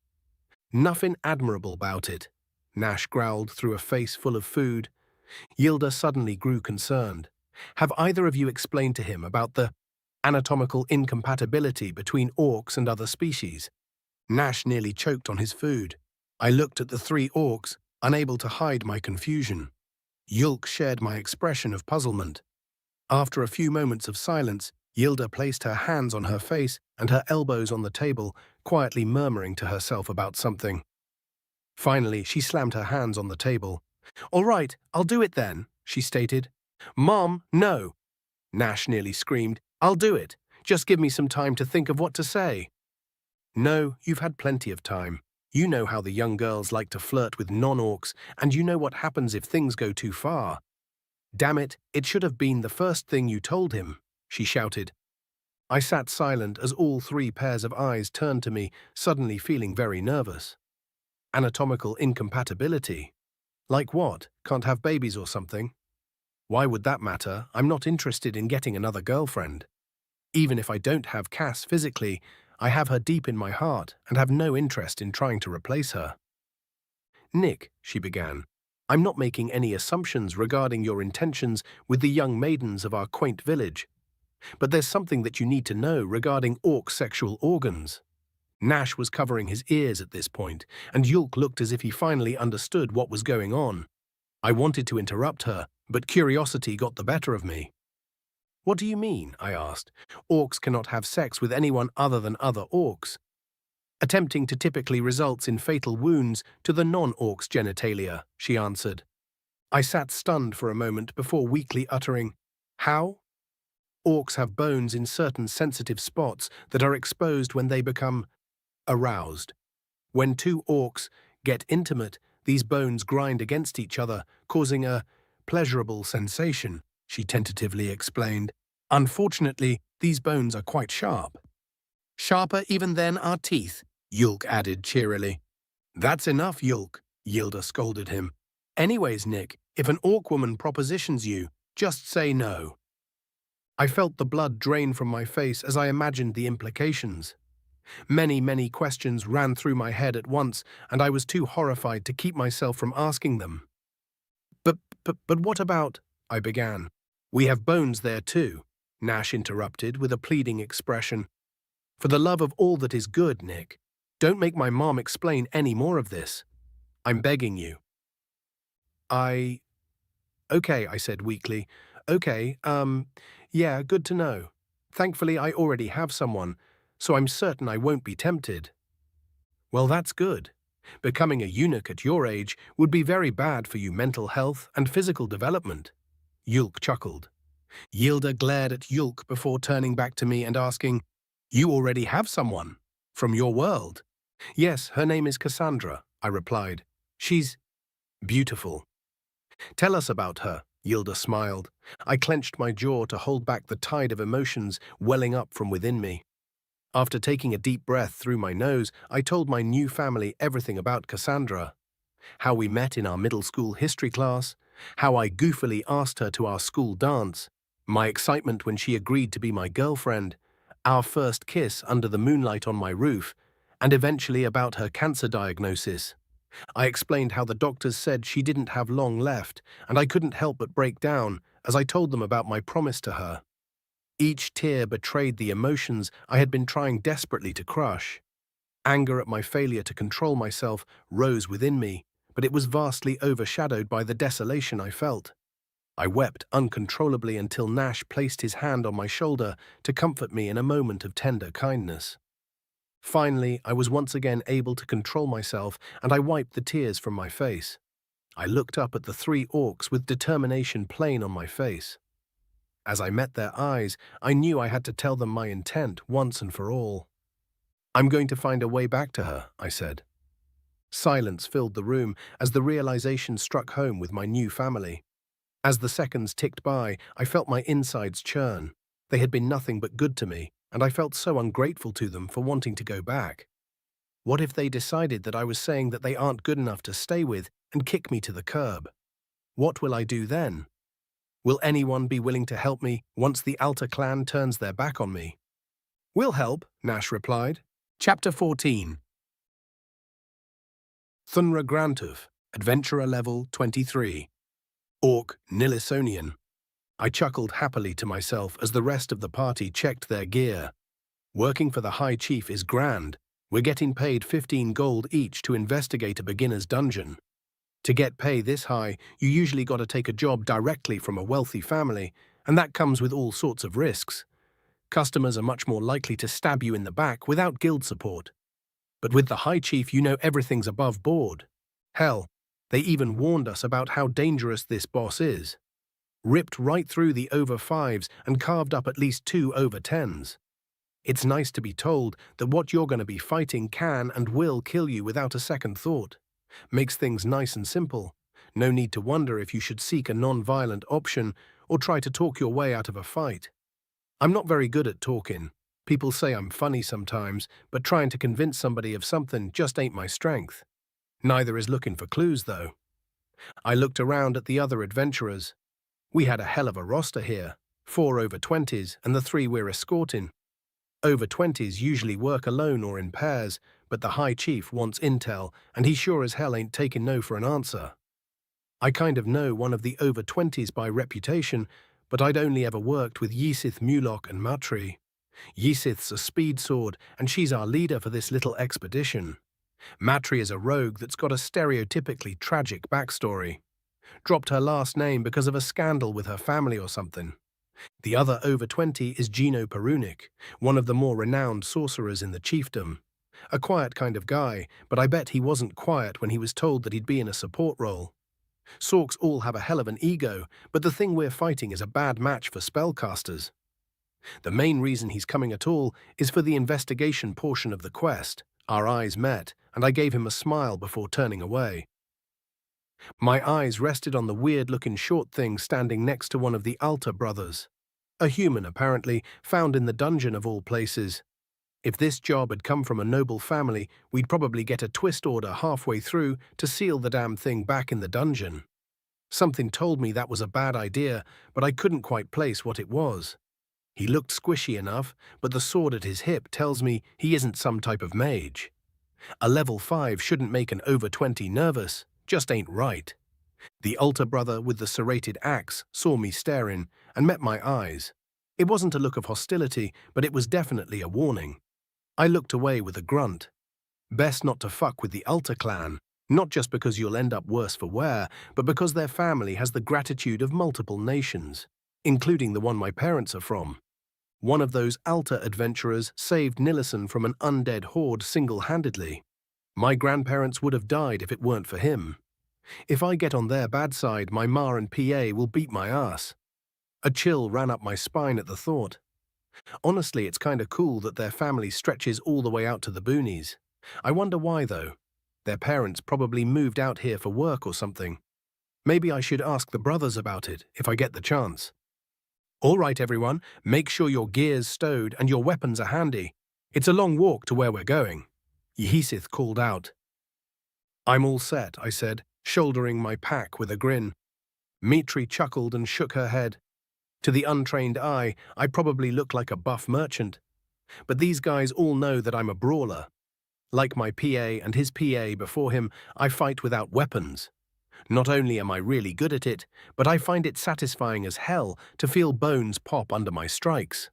Nothing admirable about it, Nash growled through a face full of food. Yilda suddenly grew concerned. Have either of you explained to him about the anatomical incompatibility between orcs and other species? Nash nearly choked on his food. I looked at the three orcs, unable to hide my confusion. Yulk shared my expression of puzzlement. After a few moments of silence, Yilda placed her hands on her face and her elbows on the table, quietly murmuring to herself about something. Finally, she slammed her hands on the table. All right, I'll do it then, she stated. Mom, no, Nash nearly screamed. I'll do it. Just give me some time to think of what to say. No, you've had plenty of time. You know how the young girls like to flirt with non-orcs, and you know what happens if things go too far. Damn it, it should have been the first thing you told him, she shouted. I sat silent as all three pairs of eyes turned to me, suddenly feeling very nervous. Anatomical incompatibility? Like what? Can't have babies or something? Why would that matter? I'm not interested in getting another girlfriend. Even if I don't have Cass physically, I have her deep in my heart and have no interest in trying to replace her. Nick, she began, I'm not making any assumptions regarding your intentions with the young maidens of our quaint village. But there's something that you need to know regarding orc sexual organs. Nash was covering his ears at this point, and Yulk looked as if he finally understood what was going on. I wanted to interrupt her, but curiosity got the better of me. What do you mean? I asked. Orcs cannot have sex with anyone other than other orcs. Attempting to typically results in fatal wounds to the non-orcs' genitalia, she answered. I sat stunned for a moment before weakly uttering, How? orcs have bones in certain sensitive spots that are exposed when they become aroused. When two orcs get intimate, these bones grind against each other, causing a pleasurable sensation, she tentatively explained. Unfortunately, these bones are quite sharp. Sharper even than our teeth, Yulk added cheerily. That's enough, Yulk, Yilda scolded him. Anyways, Nick, if an orc woman propositions you, just say no. I felt the blood drain from my face as I imagined the implications. Many questions ran through my head at once, and I was too horrified to keep myself from asking them. But what about, I began. We have bones there too, Nash interrupted with a pleading expression. For the love of all that is good, Nick, don't make my mom explain any more of this. I'm begging you. Okay, I said weakly. Okay, yeah, good to know. Thankfully, I already have someone, so I'm certain I won't be tempted. Well, that's good. Becoming a eunuch at your age would be very bad for your mental health and physical development. Yulk chuckled. Yilda glared at Yulk before turning back to me and asking, You already have someone? From your world? Yes, her name is Cassandra, I replied. She's beautiful. Tell us about her, Yilda smiled. I clenched my jaw to hold back the tide of emotions welling up from within me. After taking a deep breath through my nose, I told my new family everything about Cassandra. How we met in our middle school history class, how I goofily asked her to our school dance, my excitement when she agreed to be my girlfriend, our first kiss under the moonlight on my roof, and eventually about her cancer diagnosis. I explained how the doctors said she didn't have long left, and I couldn't help but break down as I told them about my promise to her. Each tear betrayed the emotions I had been trying desperately to crush. Anger at my failure to control myself rose within me, but it was vastly overshadowed by the desolation I felt. I wept uncontrollably until Nash placed his hand on my shoulder to comfort me in a moment of tender kindness. Finally, I was once again able to control myself, and I wiped the tears from my face. I looked up at the three orcs with determination plain on my face. As I met their eyes, I knew I had to tell them my intent once and for all. I'm going to find a way back to her, I said. Silence filled the room as the realization struck home with my new family. As the seconds ticked by, I felt my insides churn. They had been nothing but good to me, and I felt so ungrateful to them for wanting to go back. What if they decided that I was saying that they aren't good enough to stay with and kick me to the curb? What will I do then? Will anyone be willing to help me once the Alta clan turns their back on me? We'll help, Nash replied. Chapter 14. Thunra Grantov, Adventurer Level 23. Orc Nilisonian. I chuckled happily to myself as the rest of the party checked their gear. Working for the High Chief is grand. We're getting paid 15 gold each to investigate a beginner's dungeon. To get pay this high, you usually got to take a job directly from a wealthy family, and that comes with all sorts of risks. Customers are much more likely to stab you in the back without guild support. But with the High Chief, you know everything's above board. Hell, they even warned us about how dangerous this boss is. Ripped right through the over 5s and carved up at least 2 over 10s. It's nice to be told that what you're going to be fighting can and will kill you without a second thought. Makes things nice and simple. No need to wonder if you should seek a non-violent option or try to talk your way out of a fight. I'm not very good at talking. People say I'm funny sometimes, but trying to convince somebody of something just ain't my strength. Neither is looking for clues, though. I looked around at the other adventurers. We had a hell of a roster here, 4 over 20s and the 3 we're escorting. Over 20s usually work alone or in pairs, but the High Chief wants intel, and he sure as hell ain't taking no for an answer. I kind of know one of the over 20s by reputation, but I'd only ever worked with Yisith Mulok and Matri. Yisith's a speed sword, and she's our leader for this little expedition. Matri is a rogue that's got a stereotypically tragic backstory. Dropped her last name because of a scandal with her family or something. The other over 20 is Gino Perunik, one of the more renowned sorcerers in the chiefdom. A quiet kind of guy, but I bet he wasn't quiet when he was told that he'd be in a support role. Sorks all have a hell of an ego, but the thing we're fighting is a bad match for spellcasters. The main reason he's coming at all is for the investigation portion of the quest. Our eyes met, and I gave him a smile before turning away. My eyes rested on the weird-looking short thing standing next to one of the Alta brothers. A human, apparently, found in the dungeon of all places. If this job had come from a noble family, we'd probably get a twist order halfway through to seal the damn thing back in the dungeon. Something told me that was a bad idea, but I couldn't quite place what it was. He looked squishy enough, but the sword at his hip tells me he isn't some type of mage. A level 5 shouldn't make an over 20 nervous, just ain't right. The Alta brother with the serrated axe saw me staring and met my eyes. It wasn't a look of hostility, but it was definitely a warning. I looked away with a grunt. Best not to fuck with the Alta clan, not just because you'll end up worse for wear, but because their family has the gratitude of multiple nations, including the one my parents are from. One of those Alta adventurers saved Nilison from an undead horde single-handedly. My grandparents would have died if it weren't for him. If I get on their bad side, my ma and PA will beat my ass. A chill ran up my spine at the thought. Honestly, it's kinda cool that their family stretches all the way out to the boonies. I wonder why, though. Their parents probably moved out here for work or something. Maybe I should ask the brothers about it, if I get the chance. All right, everyone, make sure your gear's stowed and your weapons are handy. It's a long walk to where we're going. Yehesith called out. I'm all set, I said, shouldering my pack with a grin. Mitri chuckled and shook her head. To the untrained eye, I probably look like a buff merchant. But these guys all know that I'm a brawler. Like my PA and his PA before him, I fight without weapons. Not only am I really good at it, but I find it satisfying as hell to feel bones pop under my strikes.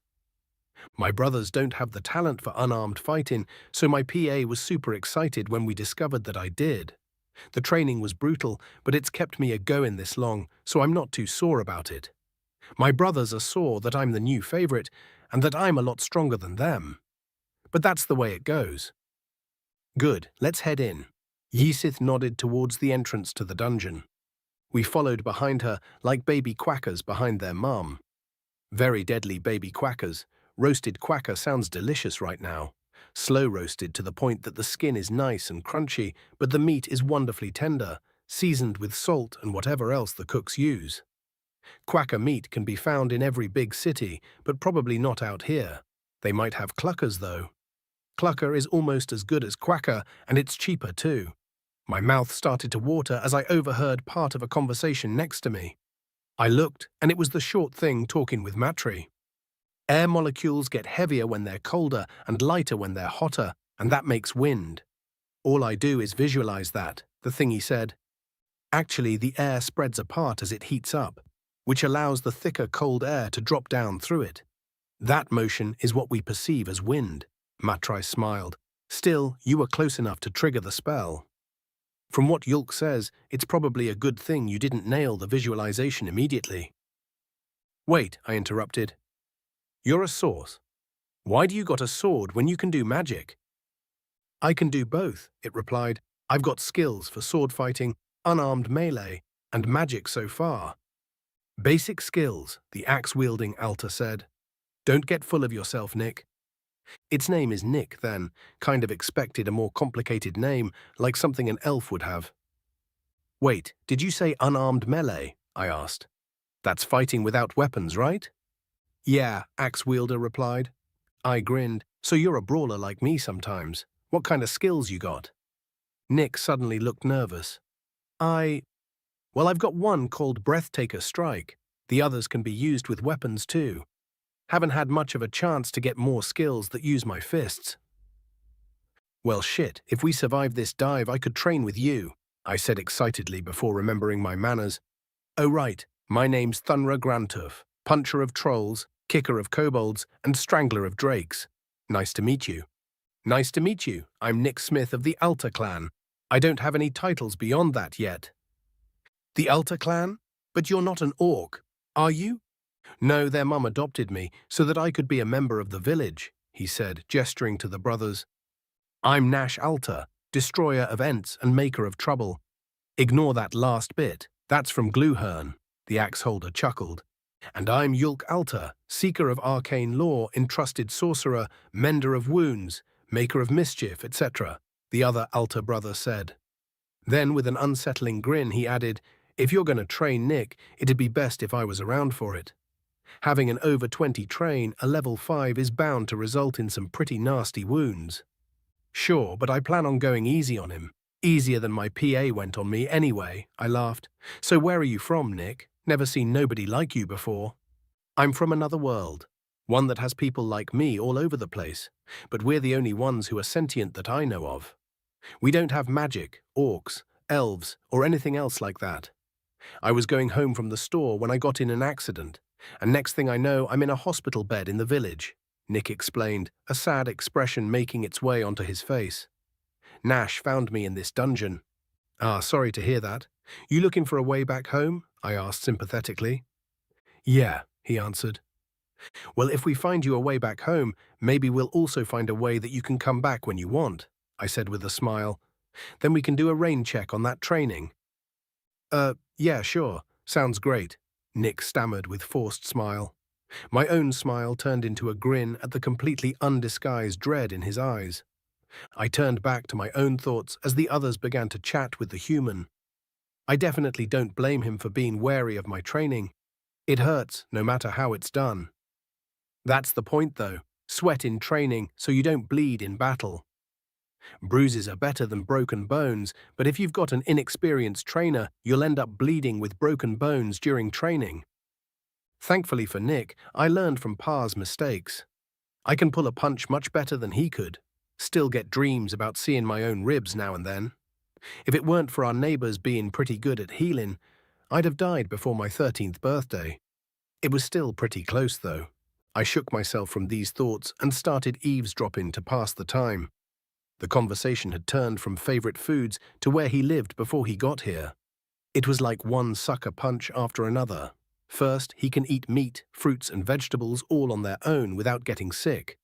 My brothers don't have the talent for unarmed fighting, so my PA was super excited when we discovered that I did. The training was brutal, but it's kept me a-going this long, so I'm not too sore about it. My brothers are sore that I'm the new favorite, and that I'm a lot stronger than them. But that's the way it goes. Good, let's head in. Yesith nodded towards the entrance to the dungeon. We followed behind her like baby quackers behind their mum. Very deadly baby quackers. Roasted quacker sounds delicious right now. Slow roasted to the point that the skin is nice and crunchy, but the meat is wonderfully tender, seasoned with salt and whatever else the cooks use. Quacker meat can be found in every big city, but probably not out here. They might have cluckers, though. Clucker is almost as good as quacker, and it's cheaper too. My mouth started to water as I overheard part of a conversation next to me. I looked, and it was the short thing talking with Matri. Air molecules get heavier when they're colder and lighter when they're hotter, and that makes wind. All I do is visualize that, the thingy said. Actually, the air spreads apart as it heats up, which allows the thicker cold air to drop down through it. That motion is what we perceive as wind. Matri smiled. Still, you were close enough to trigger the spell. From what Yulk says, it's probably a good thing you didn't nail the visualization immediately. Wait, I interrupted. You're a source. Why do you got a sword when you can do magic? I can do both, it replied. I've got skills for sword fighting, unarmed melee, and magic so far. Basic skills, the axe-wielding Alta said. Don't get full of yourself, Nick. Its name is Nick, then. Kind of expected a more complicated name, like something an elf would have. Wait, did you say unarmed melee? I asked. That's fighting without weapons, right? Yeah, axe-wielder replied. I grinned. So you're a brawler like me sometimes. What kind of skills you got? Nick suddenly looked nervous. Well, I've got one called Breathtaker Strike. The others can be used with weapons too. Haven't had much of a chance to get more skills that use my fists. Well shit, if we survive this dive I could train with you, I said excitedly before remembering my manners. Oh right, my name's Thunra Grantuf, puncher of trolls, kicker of kobolds, and strangler of drakes. Nice to meet you. Nice to meet you, I'm Nick Smith of the Alta clan. I don't have any titles beyond that yet. The Alta clan? But you're not an orc, are you? No, their mum adopted me so that I could be a member of the village, he said, gesturing to the brothers. I'm Nash Alta, destroyer of Ents and maker of trouble. Ignore that last bit, that's from Gluhern, the axe holder chuckled. And I'm Yulk Alta, seeker of arcane lore, entrusted sorcerer, mender of wounds, maker of mischief, etc., the other Alta brother said. Then, with an unsettling grin, he added, if you're going to train Nick, it'd be best if I was around for it. Having an over 20 train, a level 5 is bound to result in some pretty nasty wounds. Sure, but I plan on going easy on him. Easier than my PA went on me anyway, I laughed. So where are you from, Nick? Never seen nobody like you before. I'm from another world. One that has people like me all over the place. But we're the only ones who are sentient that I know of. We don't have magic, orcs, elves, or anything else like that. I was going home from the store when I got in an accident, and next thing I know, I'm in a hospital bed in the village, Nick explained, a sad expression making its way onto his face. Nash found me in this dungeon. Ah, sorry to hear that. You looking for a way back home? I asked sympathetically. Yeah, he answered. Well, if we find you a way back home, maybe we'll also find a way that you can come back when you want, I said with a smile. Then we can do a rain check on that training. Yeah, sure. Sounds great, Nick stammered with forced smile. My own smile turned into a grin at the completely undisguised dread in his eyes. I turned back to my own thoughts as the others began to chat with the human. I definitely don't blame him for being wary of my training. It hurts, no matter how it's done. That's the point, though. Sweat in training so you don't bleed in battle. Bruises are better than broken bones, but if you've got an inexperienced trainer, you'll end up bleeding with broken bones during training. Thankfully for Nick, I learned from Pa's mistakes. I can pull a punch much better than he could. Still get dreams about seeing my own ribs now and then. If it weren't for our neighbors being pretty good at healing, I'd have died before my 13th birthday. It was still pretty close, though. I shook myself from these thoughts and started eavesdropping to pass the time. The conversation had turned from favorite foods to where he lived before he got here. It was like one sucker punch after another. First, he can eat meat, fruits and vegetables all on their own without getting sick.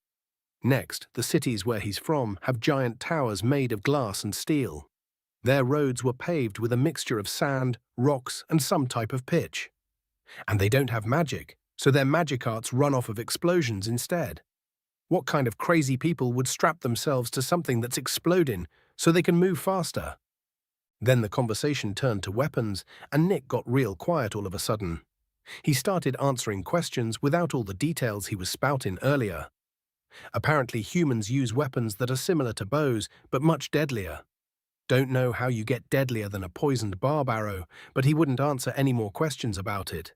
Next, the cities where he's from have giant towers made of glass and steel. Their roads were paved with a mixture of sand, rocks and some type of pitch. And they don't have magic, so their magic arts run off of explosions instead. What kind of crazy people would strap themselves to something that's exploding so they can move faster? Then the conversation turned to weapons, and Nick got real quiet all of a sudden. He started answering questions without all the details he was spouting earlier. Apparently humans use weapons that are similar to bows, but much deadlier. Don't know how you get deadlier than a poisoned barb arrow, but he wouldn't answer any more questions about it.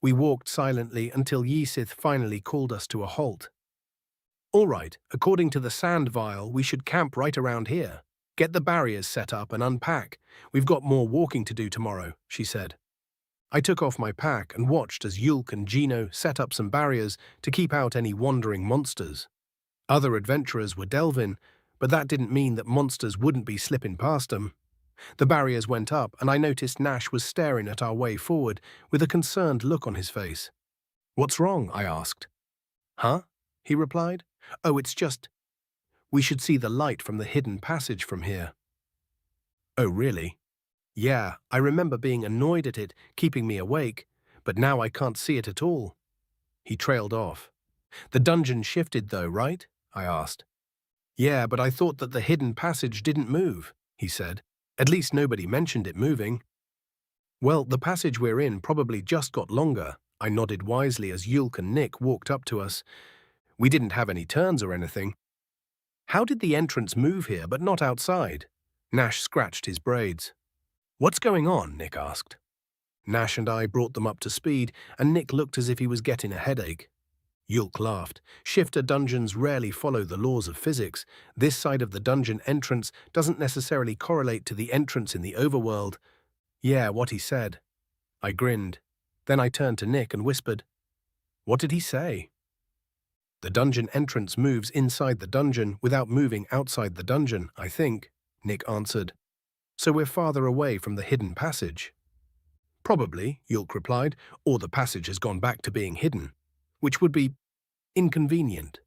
We walked silently until Yisith finally called us to a halt. All right, according to the sand vial, we should camp right around here. Get the barriers set up and unpack. We've got more walking to do tomorrow, she said. I took off my pack and watched as Yulk and Gino set up some barriers to keep out any wandering monsters. Other adventurers were delving, but that didn't mean that monsters wouldn't be slipping past them. The barriers went up, and I noticed Nash was staring at our way forward with a concerned look on his face. What's wrong? I asked. Huh? He replied. Oh, it's just... We should see the light from the hidden passage from here. Oh, really? Yeah, I remember being annoyed at it, keeping me awake, but now I can't see it at all. He trailed off. The dungeon shifted though, right? I asked. Yeah, but I thought that the hidden passage didn't move, he said. At least nobody mentioned it moving. Well, the passage we're in probably just got longer, I nodded wisely as Yulk and Nick walked up to us. We didn't have any turns or anything. How did the entrance move here but not outside? Nash scratched his braids. What's going on? Nick asked. Nash and I brought them up to speed, and Nick looked as if he was getting a headache. Yulk laughed. Shifter dungeons rarely follow the laws of physics. This side of the dungeon entrance doesn't necessarily correlate to the entrance in the overworld. Yeah, what he said. I grinned. Then I turned to Nick and whispered, What did he say? The dungeon entrance moves inside the dungeon without moving outside the dungeon, I think, Nick answered. So we're farther away from the hidden passage. Probably, Yulk replied, or the passage has gone back to being hidden, which would be inconvenient.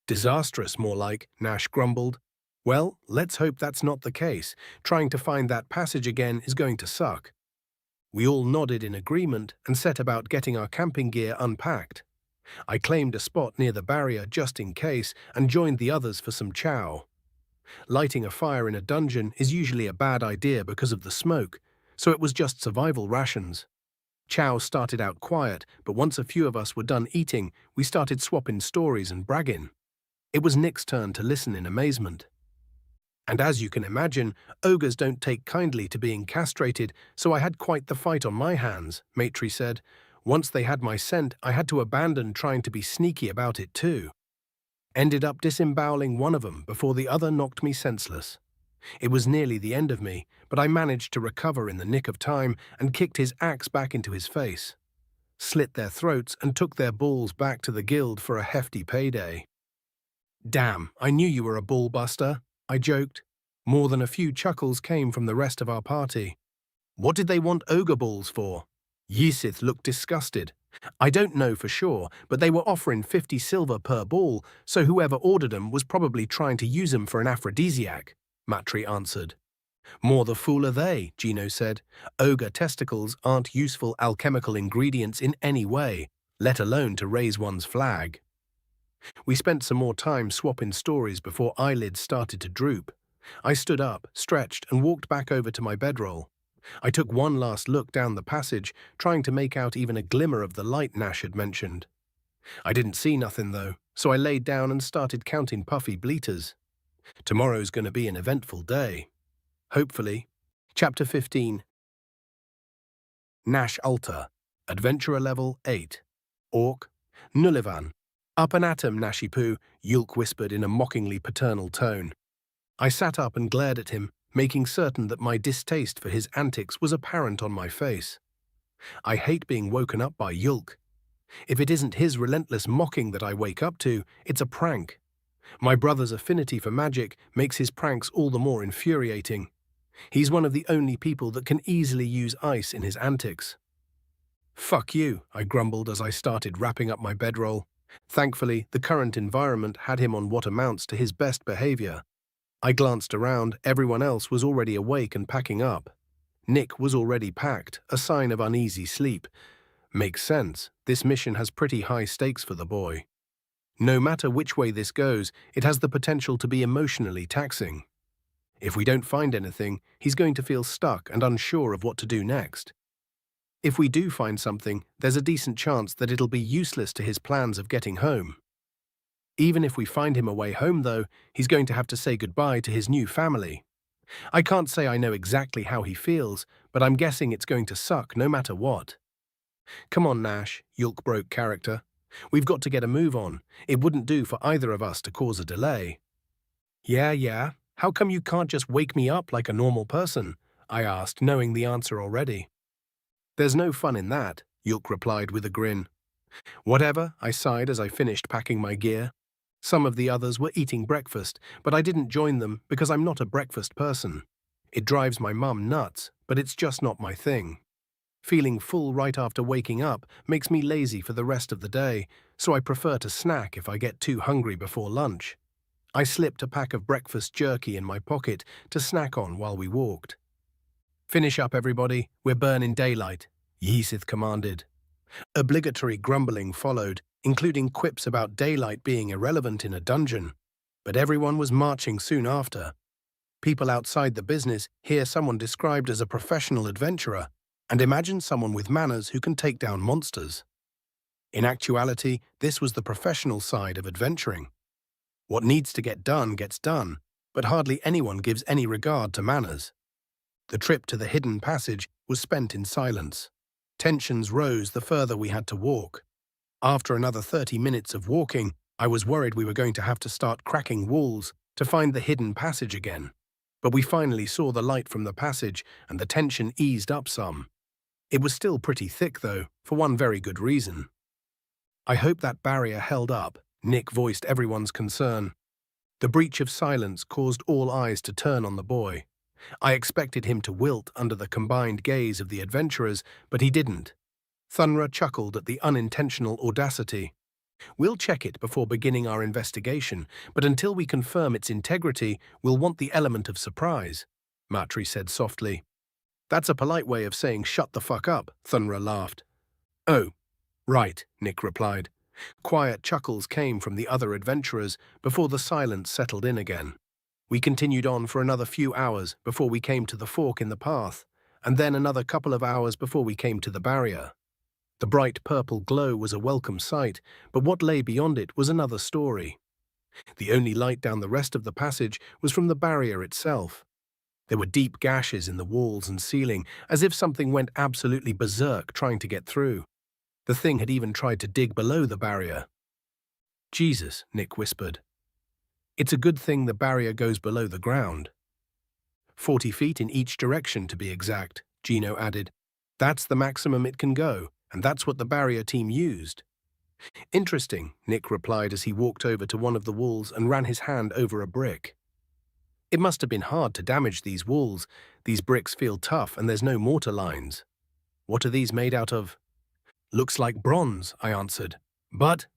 Disastrous, more like, Nash grumbled. Well, let's hope that's not the case. Trying to find that passage again is going to suck. We all nodded in agreement and set about getting our camping gear unpacked. I claimed a spot near the barrier just in case and joined the others for some chow. Lighting a fire in a dungeon is usually a bad idea because of the smoke, so it was just survival rations. Chow started out quiet, but once a few of us were done eating, we started swapping stories and bragging. It was Nick's turn to listen in amazement. And as you can imagine, ogres don't take kindly to being castrated, so I had quite the fight on my hands, Matri said. Once they had my scent, I had to abandon trying to be sneaky about it too. Ended up disemboweling one of them before the other knocked me senseless. It was nearly the end of me, but I managed to recover in the nick of time and kicked his axe back into his face. Slit their throats and took their balls back to the guild for a hefty payday. Damn, I knew you were a ball buster, I joked. More than a few chuckles came from the rest of our party. What did they want ogre balls for? Yisith looked disgusted. I don't know for sure, but they were offering 50 silver per ball, so whoever ordered them was probably trying to use them for an aphrodisiac, Matri answered. More the fool are they, Gino said. Ogre testicles aren't useful alchemical ingredients in any way, let alone to raise one's flag. We spent some more time swapping stories before eyelids started to droop. I stood up, stretched, and walked back over to my bedroll. I took one last look down the passage, trying to make out even a glimmer of the light Nash had mentioned. I didn't see nothing, though, so I laid down and started counting puffy bleaters. Tomorrow's going to be an eventful day. Hopefully. Chapter 15. Nash Altar, Adventurer Level 8. Orc, Nullivan. Up and at 'em, Nashipu, Yulk whispered in a mockingly paternal tone. I sat up and glared at him, making certain that my distaste for his antics was apparent on my face. I hate being woken up by Yulk. If it isn't his relentless mocking that I wake up to, it's a prank. My brother's affinity for magic makes his pranks all the more infuriating. He's one of the only people that can easily use ice in his antics. Fuck you, I grumbled as I started wrapping up my bedroll. Thankfully, the current environment had him on what amounts to his best behavior. I glanced around, everyone else was already awake and packing up. Nick was already packed, a sign of uneasy sleep. Makes sense, this mission has pretty high stakes for the boy. No matter which way this goes, it has the potential to be emotionally taxing. If we don't find anything, he's going to feel stuck and unsure of what to do next. If we do find something, there's a decent chance that it'll be useless to his plans of getting home. Even if we find him a way home, though, he's going to have to say goodbye to his new family. I can't say I know exactly how he feels, but I'm guessing it's going to suck no matter what. Come on, Nash, Yulk broke character. We've got to get a move on. It wouldn't do for either of us to cause a delay. Yeah, how come you can't just wake me up like a normal person? I asked, knowing the answer already. There's no fun in that, Yulk replied with a grin. Whatever, I sighed as I finished packing my gear. Some of the others were eating breakfast, but I didn't join them because I'm not a breakfast person. It drives my mum nuts, but it's just not my thing. Feeling full right after waking up makes me lazy for the rest of the day, so I prefer to snack if I get too hungry before lunch. I slipped a pack of breakfast jerky in my pocket to snack on while we walked. Finish up, everybody, we're burning daylight, Yisith commanded. Obligatory grumbling followed, including quips about daylight being irrelevant in a dungeon. But everyone was marching soon after. People outside the business hear someone described as a professional adventurer, and imagine someone with manners who can take down monsters. In actuality, this was the professional side of adventuring. What needs to get done gets done, but hardly anyone gives any regard to manners. The trip to the hidden passage was spent in silence. Tensions rose the further we had to walk. After another 30 minutes of walking, I was worried we were going to have to start cracking walls to find the hidden passage again. But we finally saw the light from the passage, and the tension eased up some. It was still pretty thick, though, for one very good reason. I hope that barrier held up, Nick voiced everyone's concern. The breach of silence caused all eyes to turn on the boy. I expected him to wilt under the combined gaze of the adventurers, but he didn't. Thunra chuckled at the unintentional audacity. We'll check it before beginning our investigation, but until we confirm its integrity, we'll want the element of surprise, Matri said softly. That's a polite way of saying shut the fuck up, Thunra laughed. Oh, right, Nick replied. Quiet chuckles came from the other adventurers before the silence settled in again. We continued on for another few hours before we came to the fork in the path, and then another couple of hours before we came to the barrier. The bright purple glow was a welcome sight, but what lay beyond it was another story. The only light down the rest of the passage was from the barrier itself. There were deep gashes in the walls and ceiling, as if something went absolutely berserk trying to get through. The thing had even tried to dig below the barrier. Jesus, Nick whispered. It's a good thing the barrier goes below the ground. 40 feet in each direction, to be exact, Gino added. That's the maximum it can go, and that's what the barrier team used. Interesting, Nick replied as he walked over to one of the walls and ran his hand over a brick. It must have been hard to damage these walls. These bricks feel tough and there's no mortar lines. What are these made out of? Looks like bronze, I answered. But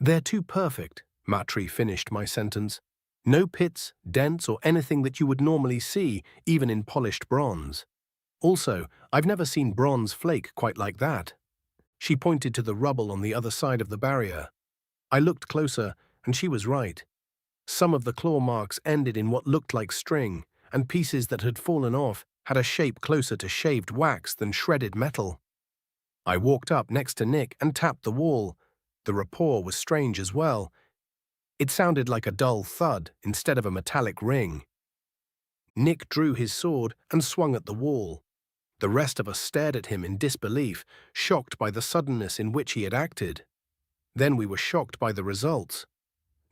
they're too perfect, Matri finished my sentence. No pits, dents, or anything that you would normally see, even in polished bronze. Also, I've never seen bronze flake quite like that. She pointed to the rubble on the other side of the barrier. I looked closer, and she was right. Some of the claw marks ended in what looked like string, and pieces that had fallen off had a shape closer to shaved wax than shredded metal. I walked up next to Nick and tapped the wall. The rapport was strange as well. It sounded like a dull thud instead of a metallic ring. Nick drew his sword and swung at the wall. The rest of us stared at him in disbelief, shocked by the suddenness in which he had acted. Then we were shocked by the results.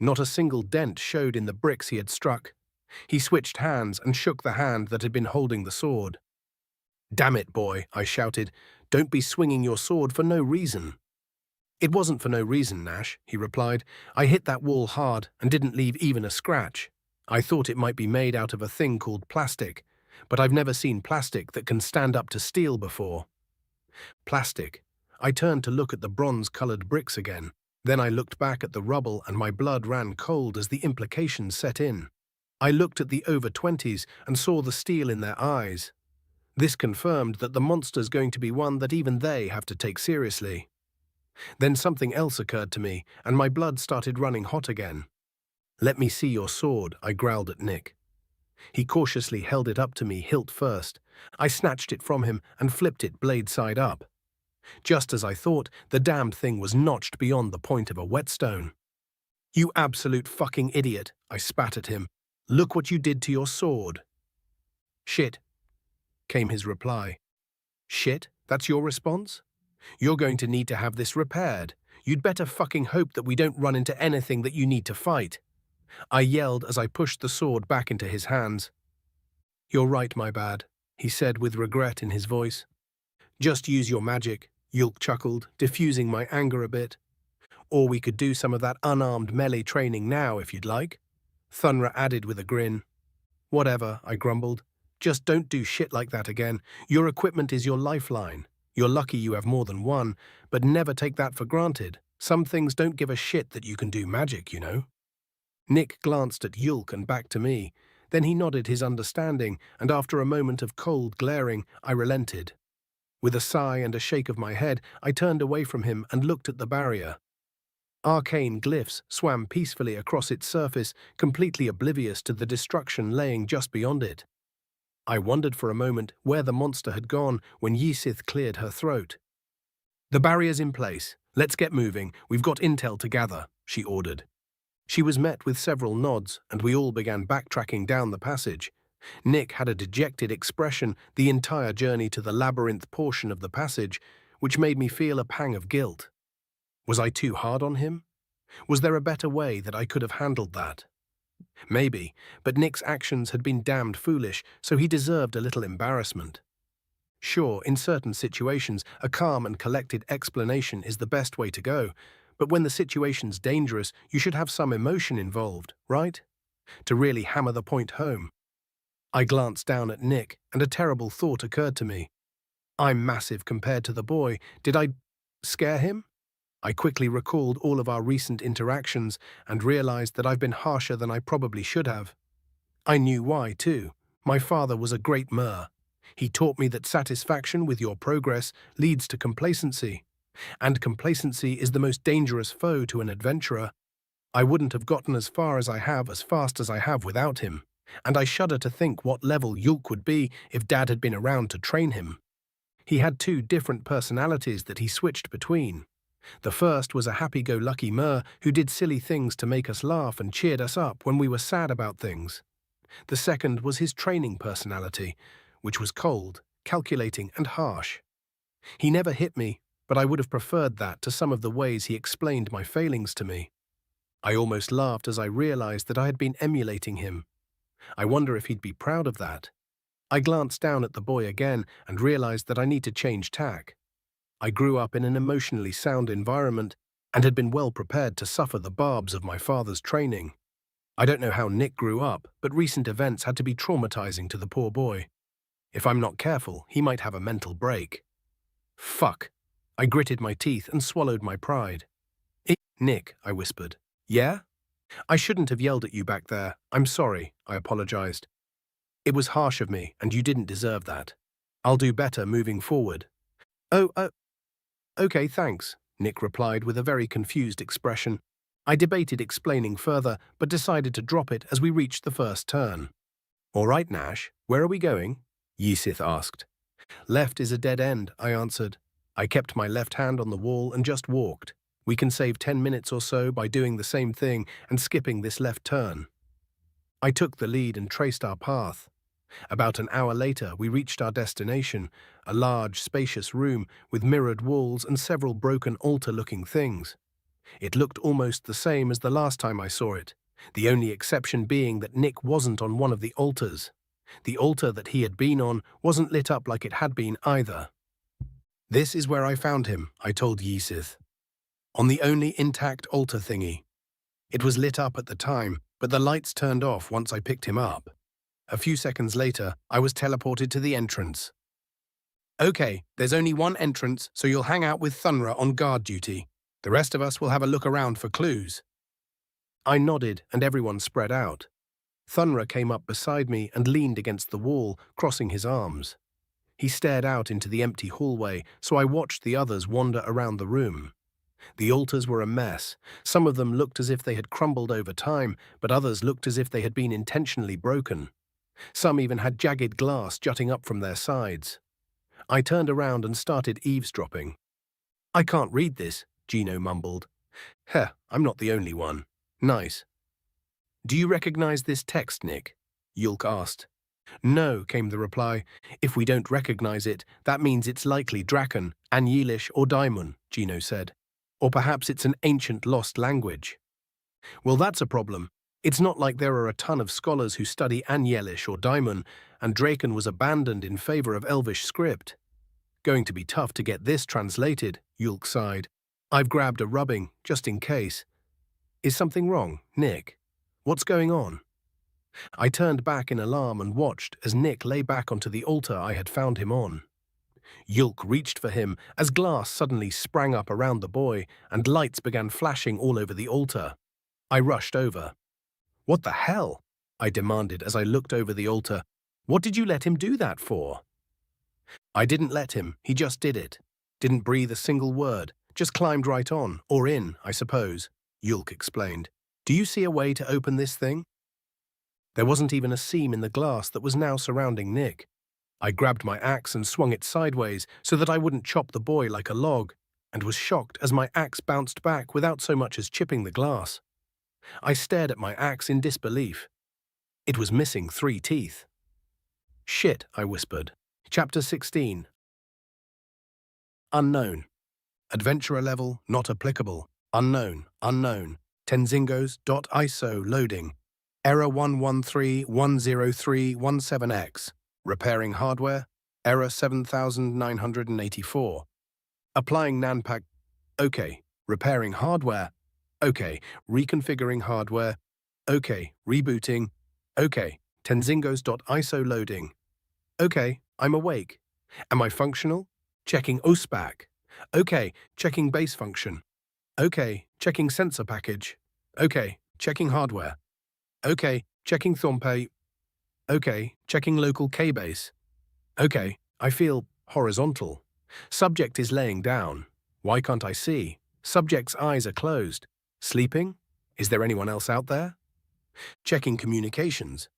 Not a single dent showed in the bricks he had struck. He switched hands and shook the hand that had been holding the sword. "Damn it, boy," I shouted. "Don't be swinging your sword for no reason." "It wasn't for no reason, Nash," he replied. "I hit that wall hard and didn't leave even a scratch. I thought it might be made out of a thing called plastic, but I've never seen plastic that can stand up to steel before." Plastic. I turned to look at the bronze-colored bricks again. Then I looked back at the rubble and my blood ran cold as the implications set in. I looked at the over-20s and saw the steel in their eyes. This confirmed that the monster's going to be one that even they have to take seriously. Then something else occurred to me, and my blood started running hot again. "Let me see your sword," I growled at Nick. He cautiously held it up to me, hilt first. I snatched it from him and flipped it blade side up. Just as I thought, the damned thing was notched beyond the point of a whetstone. "You absolute fucking idiot," I spat at him. "Look what you did to your sword." "Shit," came his reply. "Shit? That's your response? You're going to need to have this repaired. You'd better fucking hope that we don't run into anything that you need to fight." I yelled as I pushed the sword back into his hands. "You're right, my bad," he said with regret in his voice. "Just use your magic," Yulk chuckled, diffusing my anger a bit. "Or we could do some of that unarmed melee training now, if you'd like," Thunra added with a grin. "Whatever," I grumbled. "Just don't do shit like that again. Your equipment is your lifeline. You're lucky you have more than one, but never take that for granted. Some things don't give a shit that you can do magic, you know." Nick glanced at Yulk and back to me. Then he nodded his understanding, and after a moment of cold glaring, I relented. With a sigh and a shake of my head, I turned away from him and looked at the barrier. Arcane glyphs swam peacefully across its surface, completely oblivious to the destruction laying just beyond it. I wondered for a moment where the monster had gone when Ysith cleared her throat. "The barrier's in place. Let's get moving. We've got intel to gather," she ordered. She was met with several nods, and we all began backtracking down the passage. Nick had a dejected expression the entire journey to the labyrinth portion of the passage, which made me feel a pang of guilt. Was I too hard on him? Was there a better way that I could have handled that? Maybe, but Nick's actions had been damned foolish, so he deserved a little embarrassment. Sure, in certain situations, a calm and collected explanation is the best way to go, but when the situation's dangerous, you should have some emotion involved, right? To really hammer the point home. I glanced down at Nick, and a terrible thought occurred to me. I'm massive compared to the boy. Did I scare him? I quickly recalled all of our recent interactions and realized that I've been harsher than I probably should have. I knew why, too. My father was a great Mer. He taught me that satisfaction with your progress leads to complacency, and complacency is the most dangerous foe to an adventurer. I wouldn't have gotten as far as I have as fast as I have without him, and I shudder to think what level Yulk would be if Dad had been around to train him. He had two different personalities that he switched between. The first was a happy-go-lucky Mer who did silly things to make us laugh and cheered us up when we were sad about things. The second was his training personality, which was cold, calculating, and harsh. He never hit me, but I would have preferred that to some of the ways he explained my failings to me. I almost laughed as I realized that I had been emulating him. I wonder if he'd be proud of that. I glanced down at the boy again and realized that I need to change tack. I grew up in an emotionally sound environment and had been well prepared to suffer the barbs of my father's training. I don't know how Nick grew up, but recent events had to be traumatizing to the poor boy. If I'm not careful, he might have a mental break. Fuck. I gritted my teeth and swallowed my pride. Nick, I whispered. Yeah? I shouldn't have yelled at you back there. I'm sorry, I apologized. It was harsh of me, and you didn't deserve that. I'll do better moving forward. Okay, thanks, Nick replied with a very confused expression. I debated explaining further, but decided to drop it as we reached the first turn. All right, Nash, where are we going? Yisith asked. Left is a dead end, I answered. I kept my left hand on the wall and just walked. We can save 10 minutes or so by doing the same thing and skipping this left turn. I took the lead and traced our path. About an hour later, we reached our destination, a large, spacious room with mirrored walls and several broken altar-looking things. It looked almost the same as the last time I saw it, the only exception being that Nick wasn't on one of the altars. The altar that he had been on wasn't lit up like it had been either. This is where I found him, I told Yisith. On the only intact altar thingy. It was lit up at the time, but the lights turned off once I picked him up. A few seconds later, I was teleported to the entrance. Okay, there's only one entrance, so you'll hang out with Thunra on guard duty. The rest of us will have a look around for clues. I nodded, and everyone spread out. Thunra came up beside me and leaned against the wall, crossing his arms. He stared out into the empty hallway, so I watched the others wander around the room. The altars were a mess. Some of them looked as if they had crumbled over time, but others looked as if they had been intentionally broken. Some even had jagged glass jutting up from their sides. I turned around and started eavesdropping. I can't read this, Gino mumbled. Heh, I'm not the only one. Nice. Do you recognize this text, Nick? Yulk asked. No, came the reply. If we don't recognize it, that means it's likely Draken, Anyelish, or Daimon, Gino said. Or perhaps it's an ancient lost language. Well, that's a problem. It's not like there are a ton of scholars who study Anyelish or Daimon, and Draken was abandoned in favor of Elvish script. Going to be tough to get this translated, Yulk sighed. I've grabbed a rubbing, just in case. Is something wrong, Nick? What's going on? I turned back in alarm and watched as Nick lay back onto the altar I had found him on. Yulk reached for him as glass suddenly sprang up around the boy and lights began flashing all over the altar. I rushed over. What the hell? I demanded as I looked over the altar. What did you let him do that for? I didn't let him, he just did it. Didn't breathe a single word, just climbed right on, or in, I suppose, Yulk explained. Do you see a way to open this thing? There wasn't even a seam in the glass that was now surrounding Nick. I grabbed my axe and swung it sideways so that I wouldn't chop the boy like a log, and was shocked as my axe bounced back without so much as chipping the glass. I stared at my axe in disbelief. It was missing 3 teeth. Shit, I whispered. Chapter 16. Unknown. Adventurer level, not applicable. Unknown, unknown. Tenzingos.iso loading. Error 11310317X. Repairing hardware. Error 7984. Applying Nanpak. OK. Repairing hardware. OK. Reconfiguring hardware. OK. Rebooting. OK. Tenzingos.iso loading. OK. I'm awake. Am I functional? Checking OSPAC. OK. Checking base function. OK. Checking sensor package. OK. Checking hardware. OK. Checking Thompe. OK. Checking local K-base. Okay, I feel horizontal. Subject is laying down. Why can't I see? Subject's eyes are closed. Sleeping? Is there anyone else out there? Checking communications.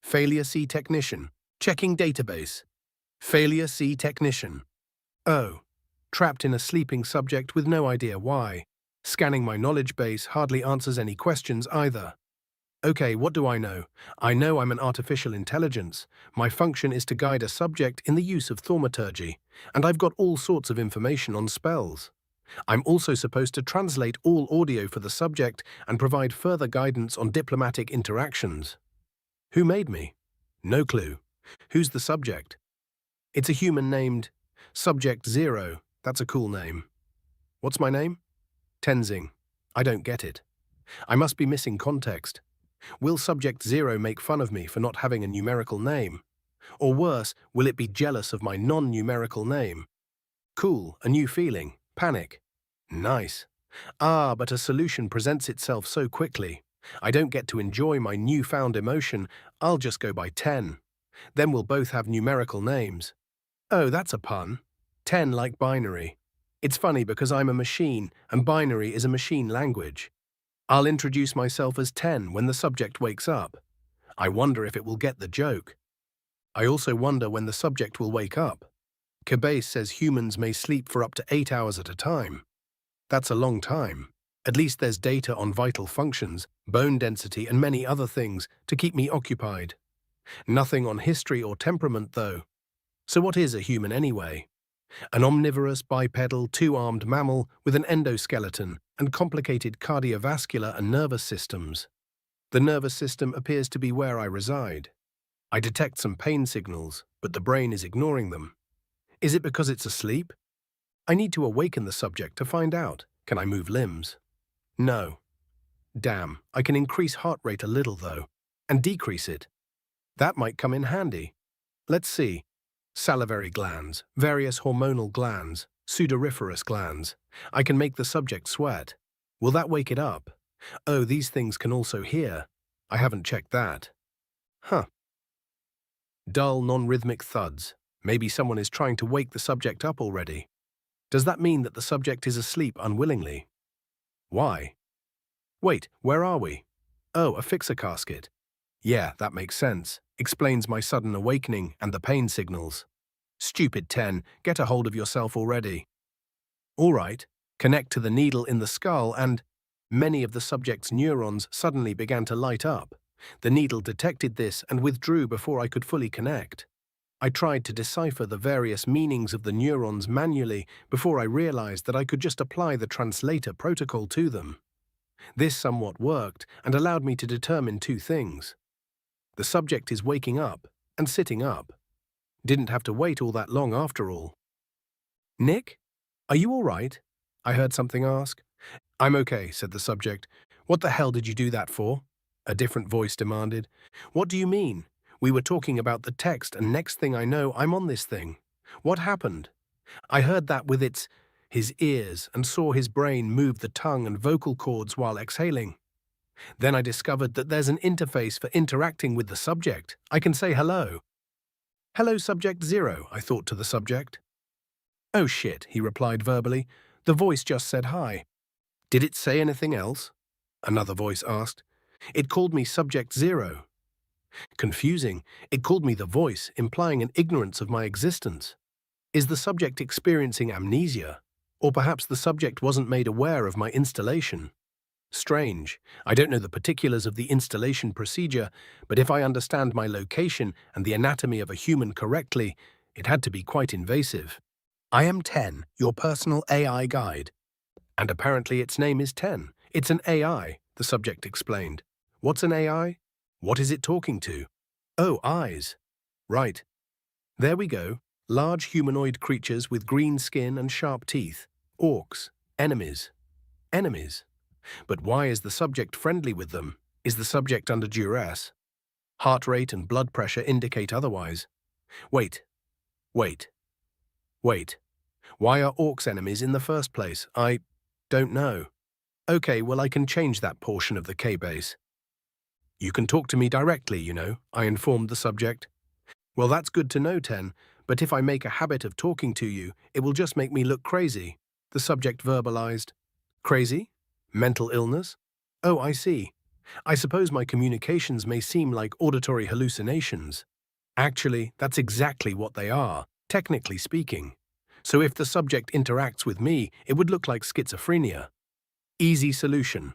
Failure C technician. Checking database. Failure C technician. Oh. Trapped in a sleeping subject with no idea why. Scanning my knowledge base hardly answers any questions either. Okay, what do I know? I know I'm an artificial intelligence. My function is to guide a subject in the use of thaumaturgy, and I've got all sorts of information on spells. I'm also supposed to translate all audio for the subject and provide further guidance on diplomatic interactions. Who made me? No clue. Who's the subject? It's a human named Subject Zero. That's a cool name. What's my name? Tenzing. I don't get it. I must be missing context. Will Subject Zero make fun of me for not having a numerical name? Or worse, will it be jealous of my non-numerical name? Cool, a new feeling. Panic. Nice. Ah, but a solution presents itself so quickly. I don't get to enjoy my newfound emotion. I'll just go by 10. Then we'll both have numerical names. Oh, that's a pun. 10 like binary. It's funny because I'm a machine, and binary is a machine language. I'll introduce myself as 10 when the subject wakes up. I wonder if it will get the joke. I also wonder when the subject will wake up. Cabase says humans may sleep for up to 8 hours at a time. That's a long time. At least there's data on vital functions, bone density, and many other things to keep me occupied. Nothing on history or temperament, though. So what is a human anyway? An omnivorous, bipedal, two-armed mammal with an endoskeleton and complicated cardiovascular and nervous systems. The nervous system appears to be where I reside. I detect some pain signals, but the brain is ignoring them. Is it because it's asleep? I need to awaken the subject to find out. Can I move limbs? No. Damn, I can increase heart rate a little, though, and decrease it. That might come in handy. Let's see. Salivary glands, various hormonal glands, sudoriferous glands. I can make the subject sweat. Will that wake it up? Oh, these things can also hear. I haven't checked that. Huh. Dull, non-rhythmic thuds. Maybe someone is trying to wake the subject up already. Does that mean that the subject is asleep unwillingly? Why? Wait, where are we? Oh, a fixer casket. Yeah, that makes sense. Explains my sudden awakening and the pain signals. Stupid 10, get a hold of yourself already. All right, connect to the needle in the skull and many of the subject's neurons suddenly began to light up. The needle detected this and withdrew before I could fully connect. I tried to decipher the various meanings of the neurons manually before I realized that I could just apply the translator protocol to them. This somewhat worked and allowed me to determine two things. The subject is waking up and sitting up. Didn't have to wait all that long after all. Nick? Are you all right? I heard something ask. I'm okay, said the subject. What the hell did you do that for? A different voice demanded. What do you mean? We were talking about the text and next thing I know, I'm on this thing. What happened? I heard that with his ears and saw his brain move the tongue and vocal cords while exhaling. Then I discovered that there's an interface for interacting with the subject. I can say hello. Hello, Subject Zero, I thought to the subject. Oh shit, he replied verbally. The voice just said hi. Did it say anything else? Another voice asked. It called me Subject Zero. Confusing, it called me the voice, implying an ignorance of my existence. Is the subject experiencing amnesia? Or perhaps the subject wasn't made aware of my installation? Strange. I don't know the particulars of the installation procedure, but if I understand my location and the anatomy of a human correctly, it had to be quite invasive. I am 10, your personal AI guide. And apparently its name is 10. It's an AI, the subject explained. What's an AI? What is it talking to? Oh, eyes. Right. There we go. Large humanoid creatures with green skin and sharp teeth. Orcs. Enemies. Enemies. But why is the subject friendly with them? Is the subject under duress? Heart rate and blood pressure indicate otherwise. Wait. Why are orcs enemies in the first place? I don't know. Okay, well I can change that portion of the K-base. You can talk to me directly, you know, I informed the subject. Well, that's good to know, 10, but if I make a habit of talking to you, it will just make me look crazy. The subject verbalized. Crazy? Mental illness? Oh, I see. I suppose my communications may seem like auditory hallucinations. Actually, that's exactly what they are, technically speaking. So if the subject interacts with me, it would look like schizophrenia. Easy solution.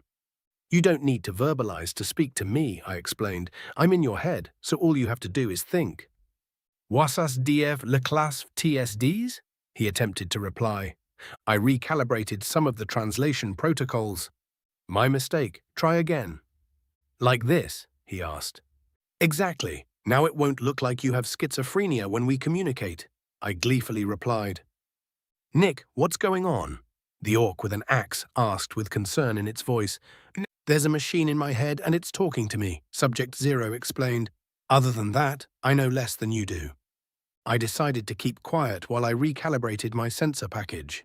You don't need to verbalize to speak to me, I explained. I'm in your head, so all you have to do is think. Wasas diev le classe TSDs? He attempted to reply. I recalibrated some of the translation protocols. My mistake. Try again. Like this? He asked. Exactly. Now it won't look like you have schizophrenia when we communicate, I gleefully replied. Nick, what's going on? The orc with an axe asked with concern in its voice. There's a machine in my head and it's talking to me, Subject Zero explained. Other than that, I know less than you do. I decided to keep quiet while I recalibrated my sensor package.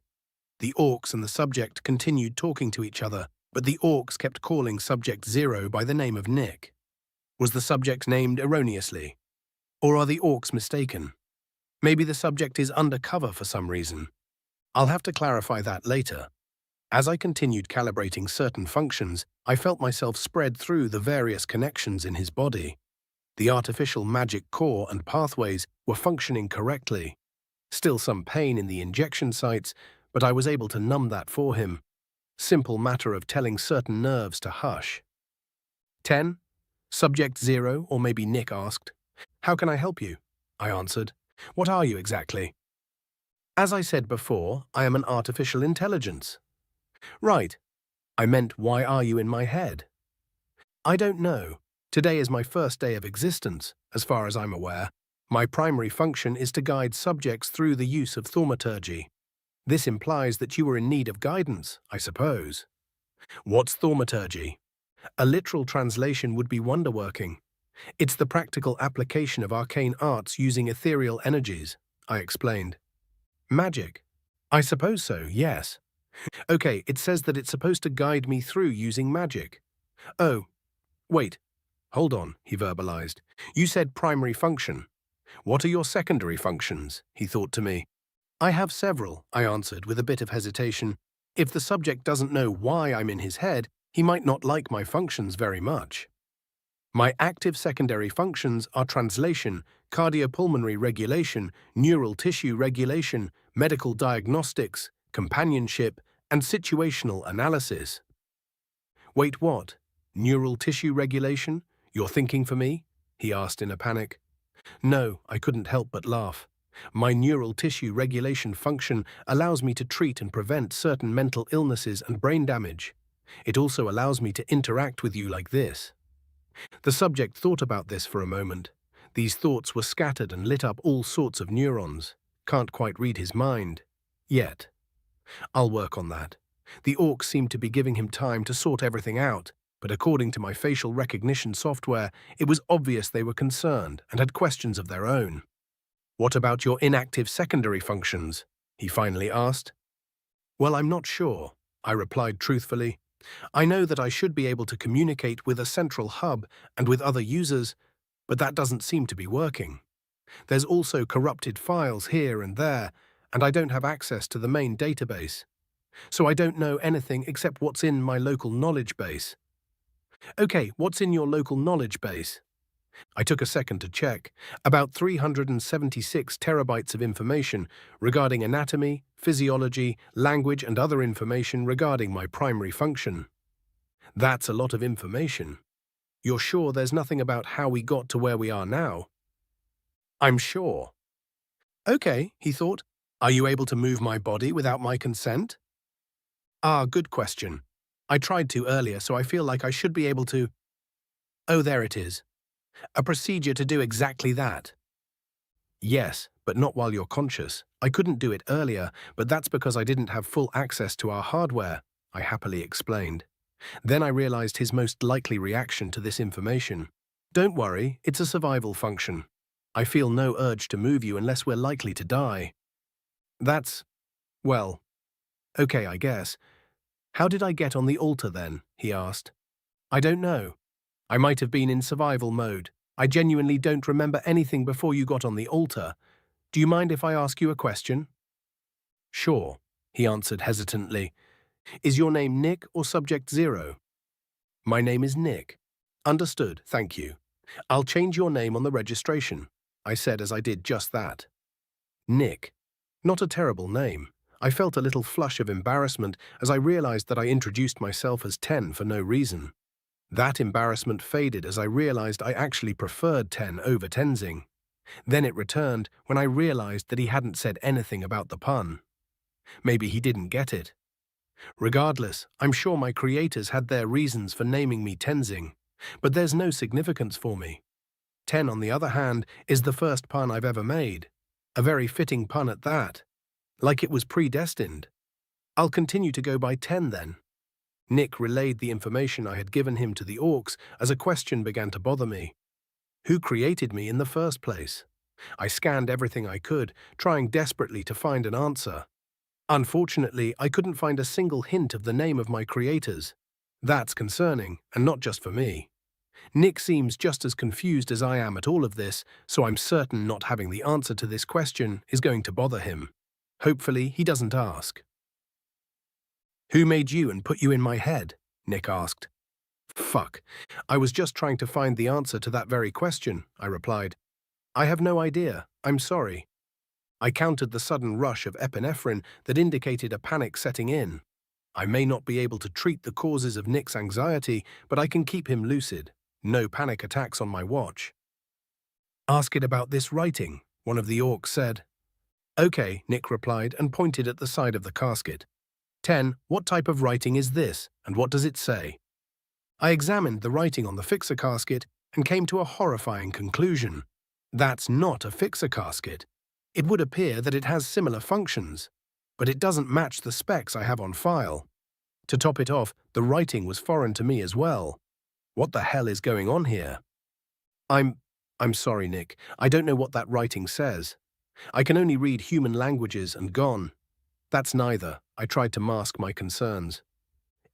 The orcs and the subject continued talking to each other, but the orcs kept calling Subject Zero by the name of Nick. Was the subject named erroneously? Or are the orcs mistaken? Maybe the subject is undercover for some reason. I'll have to clarify that later. As I continued calibrating certain functions, I felt myself spread through the various connections in his body. The artificial magic core and pathways were functioning correctly. Still some pain in the injection sites, but I was able to numb that for him. Simple matter of telling certain nerves to hush. 10. Subject Zero, or maybe Nick asked. How can I help you? I answered. What are you exactly? As I said before, I am an artificial intelligence. Right. I meant, why are you in my head? I don't know. Today is my first day of existence, as far as I'm aware. My primary function is to guide subjects through the use of thaumaturgy. This implies that you were in need of guidance, I suppose. What's thaumaturgy? A literal translation would be wonderworking. It's the practical application of arcane arts using ethereal energies, I explained. Magic? I suppose so, yes. Okay, it says that it's supposed to guide me through using magic. Oh, wait. Hold on, he verbalized. You said primary function. What are your secondary functions? He thought to me. I have several, I answered with a bit of hesitation. If the subject doesn't know why I'm in his head, he might not like my functions very much. My active secondary functions are translation, cardiopulmonary regulation, neural tissue regulation, medical diagnostics, companionship, and situational analysis. Wait, what? Neural tissue regulation? You're thinking for me? He asked in a panic. No, I couldn't help but laugh. My neural tissue regulation function allows me to treat and prevent certain mental illnesses and brain damage. It also allows me to interact with you like this. The subject thought about this for a moment. These thoughts were scattered and lit up all sorts of neurons. Can't quite read his mind. Yet. I'll work on that. The orcs seemed to be giving him time to sort everything out, but according to my facial recognition software, it was obvious they were concerned and had questions of their own. What about your inactive secondary functions? He finally asked. Well, I'm not sure, I replied truthfully. I know that I should be able to communicate with a central hub and with other users, but that doesn't seem to be working. There's also corrupted files here and there, and I don't have access to the main database. So I don't know anything except what's in my local knowledge base. Okay, what's in your local knowledge base? I took a second to check. About 376 terabytes of information regarding anatomy, physiology, language, and other information regarding my primary function. That's a lot of information. You're sure there's nothing about how we got to where we are now? I'm sure. Okay, he thought. Are you able to move my body without my consent? Ah, good question. I tried to earlier, so I feel like I should be able to… Oh, there it is. A procedure to do exactly that. Yes, but not while you're conscious. I couldn't do it earlier, but that's because I didn't have full access to our hardware, I happily explained. Then I realized his most likely reaction to this information. Don't worry, it's a survival function. I feel no urge to move you unless we're likely to die. That's… well, okay, I guess. How did I get on the altar then? He asked. I don't know. I might have been in survival mode. I genuinely don't remember anything before you got on the altar. Do you mind if I ask you a question? Sure, he answered hesitantly. Is your name Nick or Subject Zero? My name is Nick. Understood, thank you. I'll change your name on the registration, I said as I did just that. Nick. Not a terrible name. I felt a little flush of embarrassment as I realized that I introduced myself as 10 for no reason. That embarrassment faded as I realized I actually preferred 10 over Tenzing. Then it returned when I realized that he hadn't said anything about the pun. Maybe he didn't get it. Regardless, I'm sure my creators had their reasons for naming me Tenzing, but there's no significance for me. 10, on the other hand, is the first pun I've ever made. A very fitting pun at that. Like it was predestined. I'll continue to go by 10 then. Nick relayed the information I had given him to the orcs as a question began to bother me. Who created me in the first place? I scanned everything I could, trying desperately to find an answer. Unfortunately, I couldn't find a single hint of the name of my creators. That's concerning, and not just for me. Nick seems just as confused as I am at all of this, so I'm certain not having the answer to this question is going to bother him. Hopefully, he doesn't ask. Who made you and put you in my head? Nick asked. Fuck. I was just trying to find the answer to that very question, I replied. I have no idea. I'm sorry. I countered the sudden rush of epinephrine that indicated a panic setting in. I may not be able to treat the causes of Nick's anxiety, but I can keep him lucid. No panic attacks on my watch. Ask it about this writing, one of the orcs said. Okay, Nick replied and pointed at the side of the casket. 10. What type of writing is this, and what does it say? I examined the writing on the fixer casket and came to a horrifying conclusion. That's not a fixer casket. It would appear that it has similar functions, but it doesn't match the specs I have on file. To top it off, the writing was foreign to me as well. What the hell is going on here? I'm sorry, Nick. I don't know what that writing says. I can only read human languages and gone. That's neither. I tried to mask my concerns.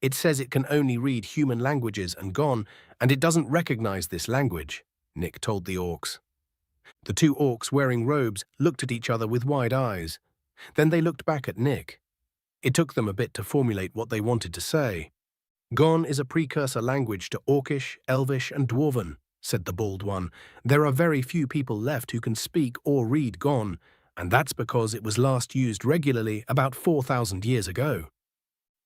It says it can only read human languages and gone, and it doesn't recognize this language, Nick told the orcs. The two orcs wearing robes looked at each other with wide eyes. Then they looked back at Nick. It took them a bit to formulate what they wanted to say. Gon is a precursor language to Orcish, Elvish, and Dwarven, said the bald one. There are very few people left who can speak or read Gon, and that's because it was last used regularly about 4,000 years ago.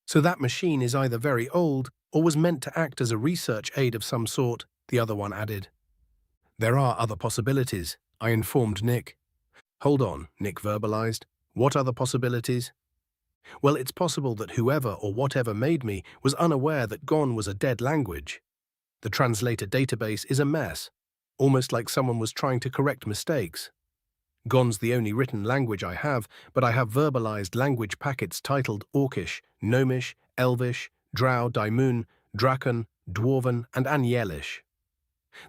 So that machine is either very old or was meant to act as a research aid of some sort, the other one added. There are other possibilities, I informed Nick. Hold on, Nick verbalized. What other possibilities? Well, it's possible that whoever or whatever made me was unaware that Gon was a dead language. The translator database is a mess, almost like someone was trying to correct mistakes. Gon's the only written language I have, but I have verbalized language packets titled Orcish, Gnomish, Elvish, Drow, Daimon, Draken, Dwarven, and Anyelish.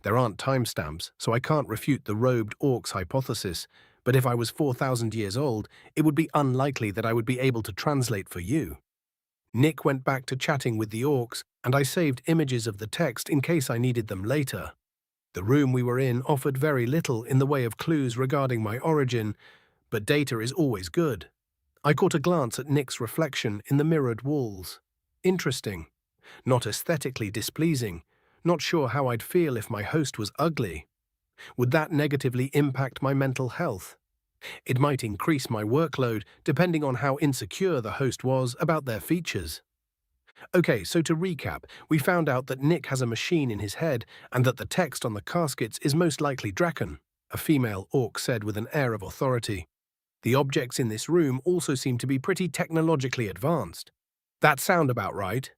There aren't timestamps, so I can't refute the robed orcs hypothesis, but if I was 4,000 years old, it would be unlikely that I would be able to translate for you. Nick went back to chatting with the orcs, and I saved images of the text in case I needed them later. The room we were in offered very little in the way of clues regarding my origin, but data is always good. I caught a glance at Nick's reflection in the mirrored walls. Interesting. Not aesthetically displeasing. Not sure how I'd feel if my host was ugly. Would that negatively impact my mental health? It might increase my workload depending on how insecure the host was about their features. Okay, so to recap, we found out that Nick has a machine in his head and that the text on the caskets is most likely Draken, a female orc said with an air of authority. The objects in this room also seem to be pretty technologically advanced. That sound about right?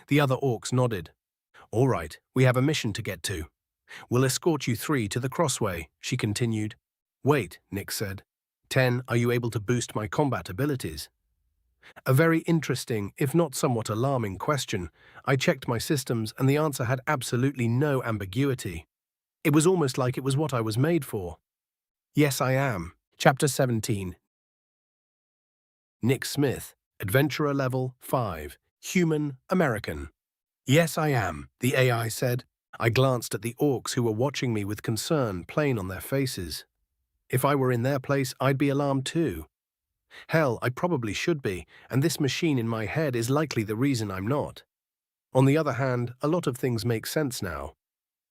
The other orcs nodded. All right, we have a mission to get to. We'll escort you three to the crossway, she continued. Wait, Nick said. 10, are you able to boost my combat abilities? A very interesting, if not somewhat alarming question. I checked my systems and the answer had absolutely no ambiguity. It was almost like it was what I was made for. Yes, I am. Chapter 17. Nick Smith, Adventurer Level 5, Human American. Yes, I am, the AI said. I glanced at the orcs who were watching me with concern plain on their faces. If I were in their place, I'd be alarmed too. Hell, I probably should be, and this machine in my head is likely the reason I'm not. On the other hand, a lot of things make sense now.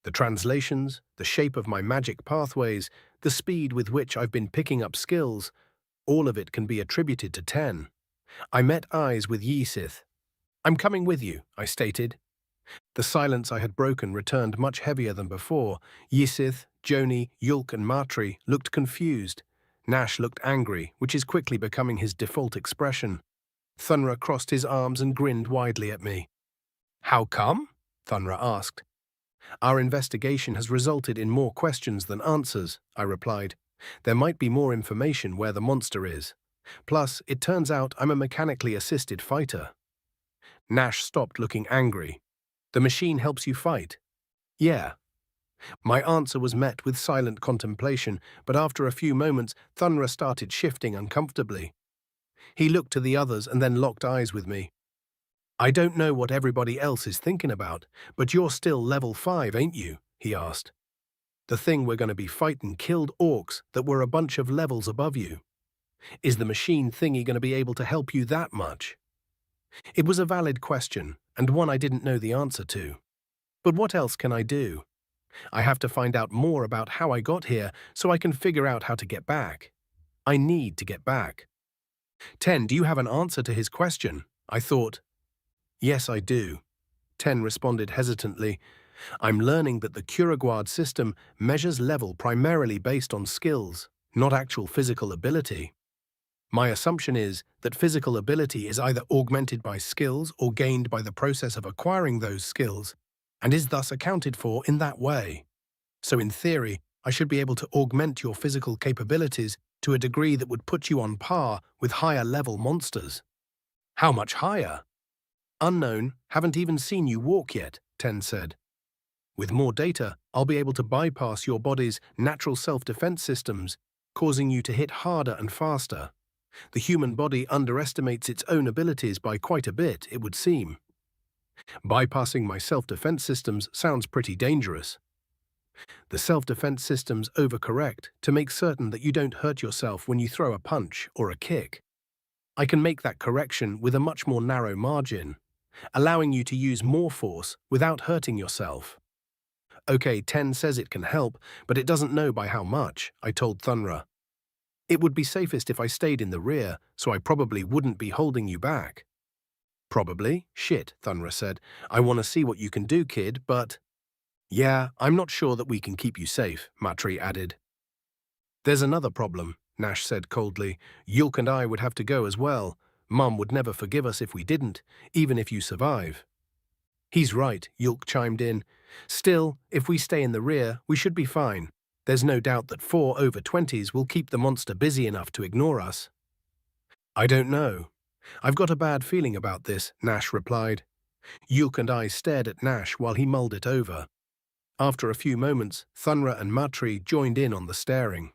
The translations, the shape of my magic pathways, the speed with which I've been picking up skills, all of it can be attributed to 10. I met eyes with Yisith. "I'm coming with you," I stated. The silence I had broken returned much heavier than before. Yisith, Joni, Yulk and Matri looked confused. Nash looked angry, which is quickly becoming his default expression. Thunra crossed his arms and grinned widely at me. "How come?" Thunra asked. "Our investigation has resulted in more questions than answers," I replied. "There might be more information where the monster is. Plus, it turns out I'm a mechanically assisted fighter." Nash stopped looking angry. "The machine helps you fight?" "Yeah." My answer was met with silent contemplation, but after a few moments, Thunra started shifting uncomfortably. He looked to the others and then locked eyes with me. "I don't know what everybody else is thinking about, but you're still level 5, ain't you?" he asked. "The thing we're going to be fighting killed orcs that were a bunch of levels above you. Is the machine thingy going to be able to help you that much?" It was a valid question, and one I didn't know the answer to. But what else can I do? I have to find out more about how I got here so I can figure out how to get back. I need to get back. 10, do you have an answer to his question? I thought. Yes, I do. 10 responded hesitantly. I'm learning that the Kuraguard system measures level primarily based on skills, not actual physical ability. My assumption is that physical ability is either augmented by skills or gained by the process of acquiring those skills, and is thus accounted for in that way. So in theory, I should be able to augment your physical capabilities to a degree that would put you on par with higher-level monsters. How much higher? Unknown, haven't even seen you walk yet, 10 said. With more data, I'll be able to bypass your body's natural self-defense systems, causing you to hit harder and faster. The human body underestimates its own abilities by quite a bit, it would seem. Bypassing my self-defense systems sounds pretty dangerous. The self-defense systems overcorrect to make certain that you don't hurt yourself when you throw a punch or a kick. I can make that correction with a much more narrow margin, allowing you to use more force without hurting yourself. Okay, 10 says it can help, but it doesn't know by how much, I told Thunra. It would be safest if I stayed in the rear, so I probably wouldn't be holding you back. Probably? Shit, Thunra said. I want to see what you can do, kid, but... Yeah, I'm not sure that we can keep you safe, Matri added. There's another problem, Nash said coldly. Yulk and I would have to go as well. Mum would never forgive us if we didn't, even if you survive. He's right, Yulk chimed in. Still, if we stay in the rear, we should be fine. There's no doubt that 4 over 20s will keep the monster busy enough to ignore us. I don't know. I've got a bad feeling about this, Nash replied. Yulk and I stared at Nash while he mulled it over. After a few moments, Thunra and Matri joined in on the staring.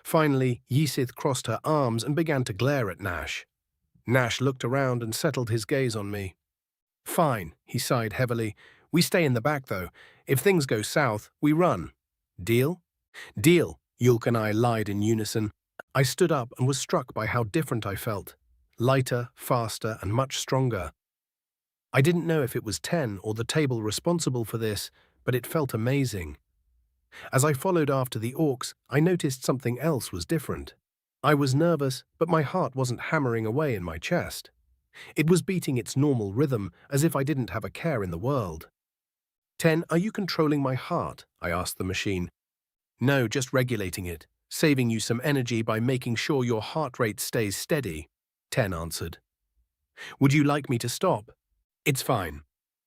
Finally, Yisith crossed her arms and began to glare at Nash. Nash looked around and settled his gaze on me. Fine, he sighed heavily. We stay in the back, though. If things go south, we run. Deal? Deal, Yulk and I lied in unison. I stood up and was struck by how different I felt. Lighter, faster, and much stronger. I didn't know if it was 10 or the table responsible for this, but it felt amazing. As I followed after the orcs, I noticed something else was different. I was nervous, but my heart wasn't hammering away in my chest. It was beating its normal rhythm, as if I didn't have a care in the world. 10, are you controlling my heart? I asked the machine. No, just regulating it, saving you some energy by making sure your heart rate stays steady, 10 answered. Would you like me to stop? It's fine.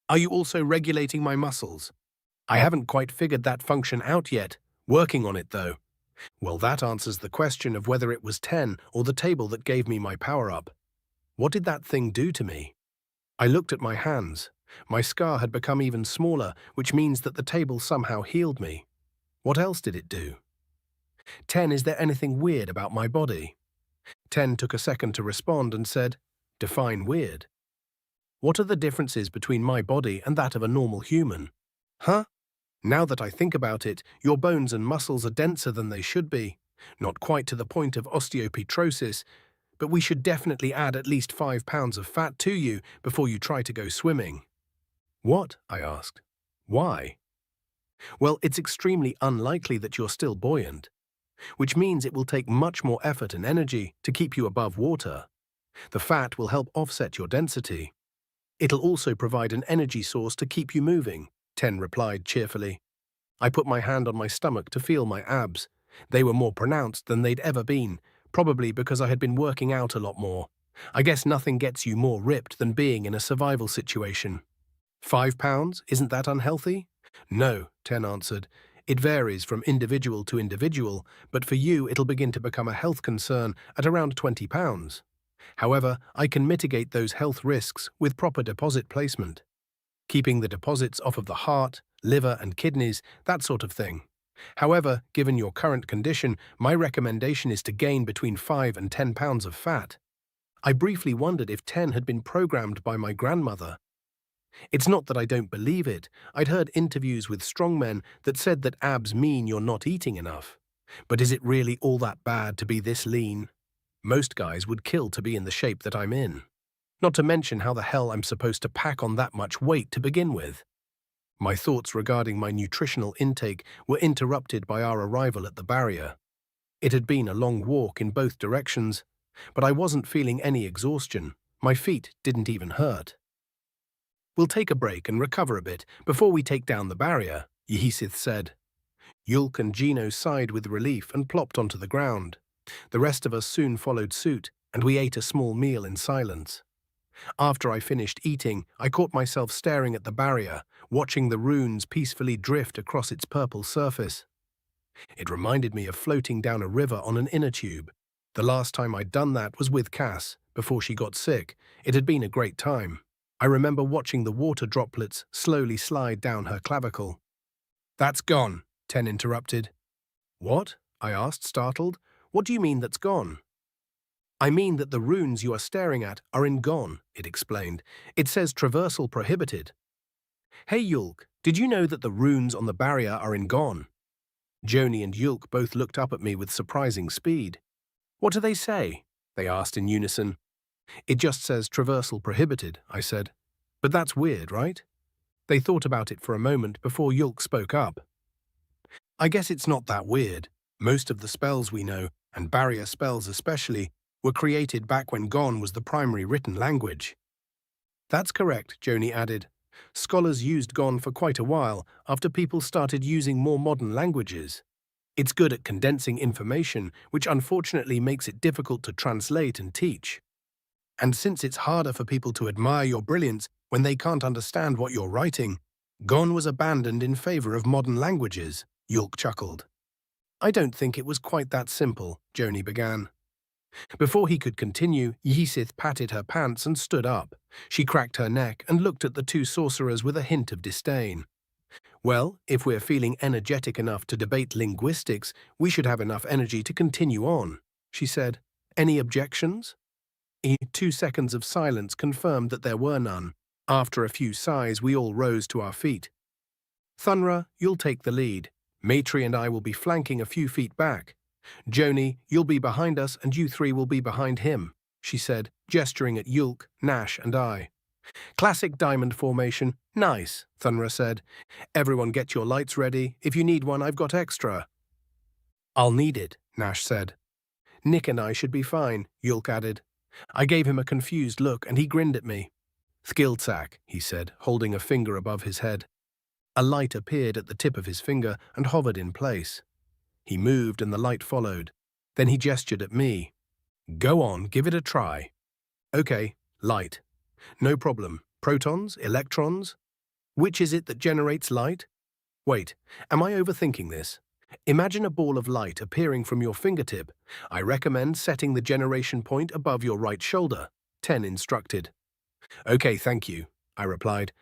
Are you also regulating my muscles? I haven't quite figured that function out yet, working on it though. Well, that answers the question of whether it was 10 or the table that gave me my power-up. What did that thing do to me? I looked at my hands. My scar had become even smaller, which means that the table somehow healed me. What else did it do? 10, is there anything weird about my body? 10 took a second to respond and said, define weird. What are the differences between my body and that of a normal human? Huh? Now that I think about it, your bones and muscles are denser than they should be. Not quite to the point of osteopetrosis, but we should definitely add at least 5 pounds of fat to you before you try to go swimming." "What?" I asked. "Why?" "Well, it's extremely unlikely that you're still buoyant, which means it will take much more effort and energy to keep you above water. The fat will help offset your density. It'll also provide an energy source to keep you moving," Ten replied cheerfully. I put my hand on my stomach to feel my abs. They were more pronounced than they'd ever been, probably because I had been working out a lot more. I guess nothing gets you more ripped than being in a survival situation. 5 pounds? Isn't that unhealthy? No, Ten answered. It varies from individual to individual, but for you it'll begin to become a health concern at around 20 pounds. However, I can mitigate those health risks with proper deposit placement. Keeping the deposits off of the heart, liver and kidneys, that sort of thing. However, given your current condition, my recommendation is to gain between 5 and 10 pounds of fat. I briefly wondered if 10 had been programmed by my grandmother. It's not that I don't believe it. I'd heard interviews with strongmen that said that abs mean you're not eating enough. But is it really all that bad to be this lean? Most guys would kill to be in the shape that I'm in. Not to mention how the hell I'm supposed to pack on that much weight to begin with. My thoughts regarding my nutritional intake were interrupted by our arrival at the barrier. It had been a long walk in both directions, but I wasn't feeling any exhaustion. My feet didn't even hurt. "We'll take a break and recover a bit before we take down the barrier," Yehesith said. Yulk and Gino sighed with relief and plopped onto the ground. The rest of us soon followed suit, and we ate a small meal in silence. After I finished eating, I caught myself staring at the barrier, watching the runes peacefully drift across its purple surface. It reminded me of floating down a river on an inner tube. The last time I'd done that was with Cass, before she got sick. It had been a great time. I remember watching the water droplets slowly slide down her clavicle. "That's gone," Ten interrupted. "What?" I asked, startled. "What do you mean that's gone?" "I mean that the runes you are staring at are in Gone," it explained. "It says traversal prohibited." "Hey Yulk, did you know that the runes on the barrier are in Gone?" Joni and Yulk both looked up at me with surprising speed. "What do they say?" they asked in unison. "It just says traversal prohibited," I said. "But that's weird, right?" They thought about it for a moment before Yulk spoke up. "I guess it's not that weird. Most of the spells we know, and barrier spells especially, were created back when Gone was the primary written language." "That's correct," Joni added. "Scholars used Gone for quite a while after people started using more modern languages. It's good at condensing information, which unfortunately makes it difficult to translate and teach. And since it's harder for people to admire your brilliance when they can't understand what you're writing, Gone was abandoned in favor of modern languages," Yulk chuckled. "I don't think it was quite that simple," Joni began. Before he could continue, Yehesith patted her pants and stood up. She cracked her neck and looked at the two sorcerers with a hint of disdain. "Well, if we're feeling energetic enough to debate linguistics, we should have enough energy to continue on," she said. "Any objections?" 2 seconds of silence confirmed that there were none. After a few sighs, we all rose to our feet. "Thunra, you'll take the lead. Matri and I will be flanking a few feet back. Joni, you'll be behind us and you three will be behind him," she said, gesturing at Yulk, Nash and I. "Classic diamond formation. Nice," Thunra said. "Everyone get your lights ready. If you need one, I've got extra." "I'll need it," Nash said. "Nick and I should be fine," Yulk added. I gave him a confused look and he grinned at me. "Skildsack," he said, holding a finger above his head. A light appeared at the tip of his finger and hovered in place. He moved and the light followed. Then he gestured at me. "Go on, give it a try." "Okay, light. No problem. Protons? Electrons? Which is it that generates light? Wait, am I overthinking this? Imagine a ball of light appearing from your fingertip. I recommend setting the generation point above your right shoulder," Ten instructed. "Okay, thank you," I replied.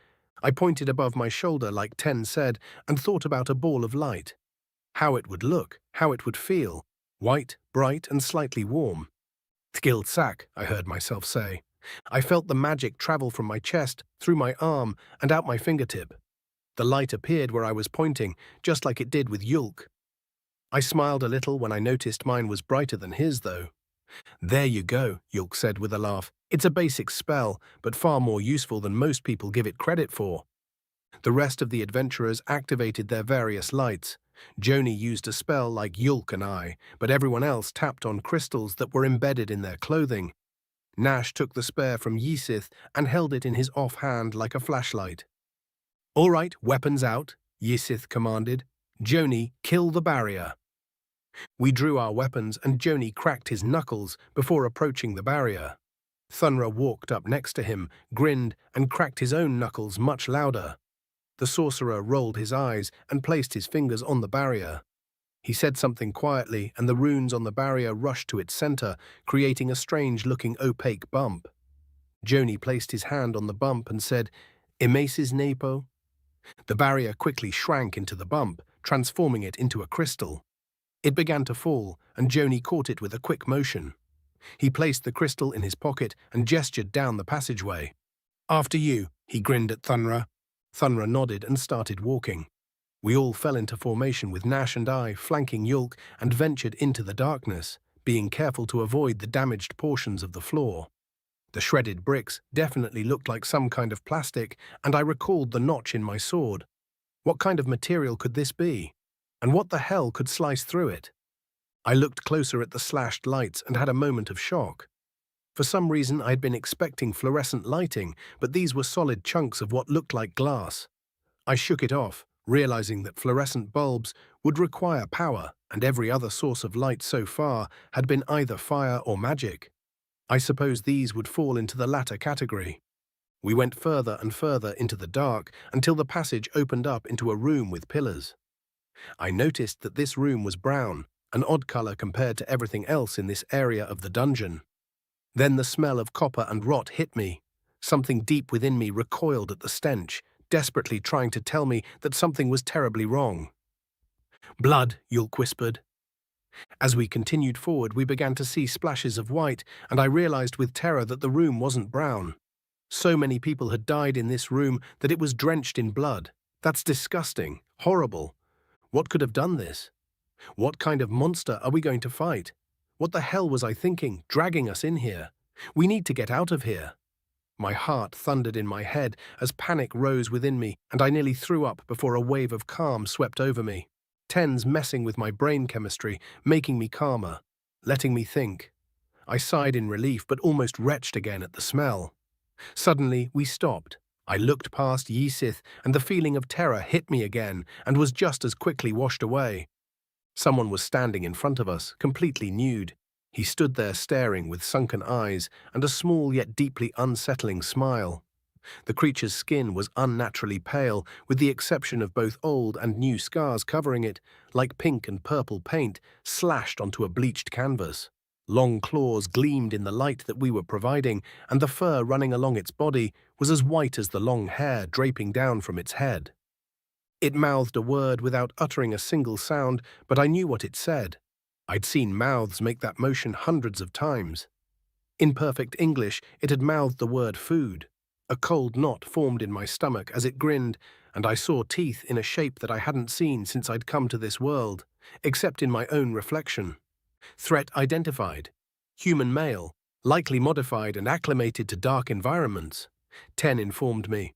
I pointed above my shoulder like Ten said and thought about a ball of light. How it would look, how it would feel. White, bright and slightly warm. "Skilled sack," I heard myself say. I felt the magic travel from my chest, through my arm, and out my fingertip. The light appeared where I was pointing, just like it did with Yulk. I smiled a little when I noticed mine was brighter than his, though. There you go, Yulk said with a laugh. It's a basic spell, but far more useful than most people give it credit for. The rest of the adventurers activated their various lights. Joni used a spell like Yulk and I, but everyone else tapped on crystals that were embedded in their clothing. Nash took the spare from Ysith and held it in his offhand like a flashlight. "All right, weapons out," Ysith commanded. "Joni, kill the barrier." We drew our weapons and Joni cracked his knuckles before approaching the barrier. Thunra walked up next to him, grinned, and cracked his own knuckles much louder. The sorcerer rolled his eyes and placed his fingers on the barrier. He said something quietly, and the runes on the barrier rushed to its center, creating a strange-looking opaque bump. Joni placed his hand on the bump and said, "Emasis Napo." The barrier quickly shrank into the bump, transforming it into a crystal. It began to fall, and Joni caught it with a quick motion. He placed the crystal in his pocket and gestured down the passageway. "After you," he grinned at Thunra. Thunra nodded and started walking. We all fell into formation with Nash and I flanking Yulk and ventured into the darkness, being careful to avoid the damaged portions of the floor. The shredded bricks definitely looked like some kind of plastic, and I recalled the notch in my sword. What kind of material could this be? And what the hell could slice through it? I looked closer at the slashed lights and had a moment of shock. For some reason I'd been expecting fluorescent lighting, but these were solid chunks of what looked like glass. I shook it off, realizing that fluorescent bulbs would require power, and every other source of light so far had been either fire or magic. I suppose these would fall into the latter category. We went further and further into the dark until the passage opened up into a room with pillars. I noticed that this room was brown, an odd color compared to everything else in this area of the dungeon. Then the smell of copper and rot hit me. Something deep within me recoiled at the stench, desperately trying to tell me that something was terribly wrong. "Blood," Yulk whispered. As we continued forward, we began to see splashes of white, and I realized with terror that the room wasn't brown. So many people had died in this room that it was drenched in blood. That's disgusting, horrible. What could have done this? What kind of monster are we going to fight? What the hell was I thinking, dragging us in here? We need to get out of here. My heart thundered in my head as panic rose within me, and I nearly threw up before a wave of calm swept over me. Tens messing with my brain chemistry, making me calmer, letting me think. I sighed in relief, but almost retched again at the smell. Suddenly, we stopped. I looked past Ysith, and the feeling of terror hit me again and was just as quickly washed away. Someone was standing in front of us, completely nude. He stood there staring with sunken eyes and a small yet deeply unsettling smile. The creature's skin was unnaturally pale, with the exception of both old and new scars covering it, like pink and purple paint slashed onto a bleached canvas. Long claws gleamed in the light that we were providing, and the fur running along its body was as white as the long hair draping down from its head. It mouthed a word without uttering a single sound, but I knew what it said. I'd seen mouths make that motion hundreds of times. In perfect English, it had mouthed the word food. A cold knot formed in my stomach as it grinned, and I saw teeth in a shape that I hadn't seen since I'd come to this world, except in my own reflection. Threat identified. Human male, likely modified and acclimated to dark environments. 10 informed me.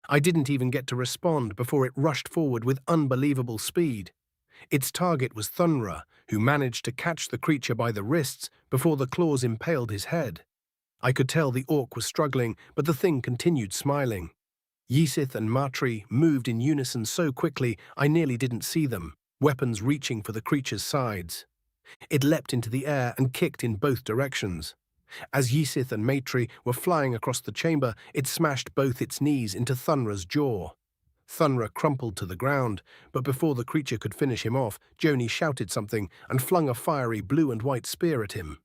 I didn't even get to respond before it rushed forward with unbelievable speed. Its target was Thunra, who managed to catch the creature by the wrists before the claws impaled his head. I could tell the orc was struggling, but the thing continued smiling. Ysith and Matri moved in unison so quickly I nearly didn't see them, weapons reaching for the creature's sides. It leapt into the air and kicked in both directions. As Ysith and Matri were flying across the chamber, it smashed both its knees into Thunra's jaw. Thunra crumpled to the ground, but before the creature could finish him off, Joni shouted something and flung a fiery blue and white spear at him.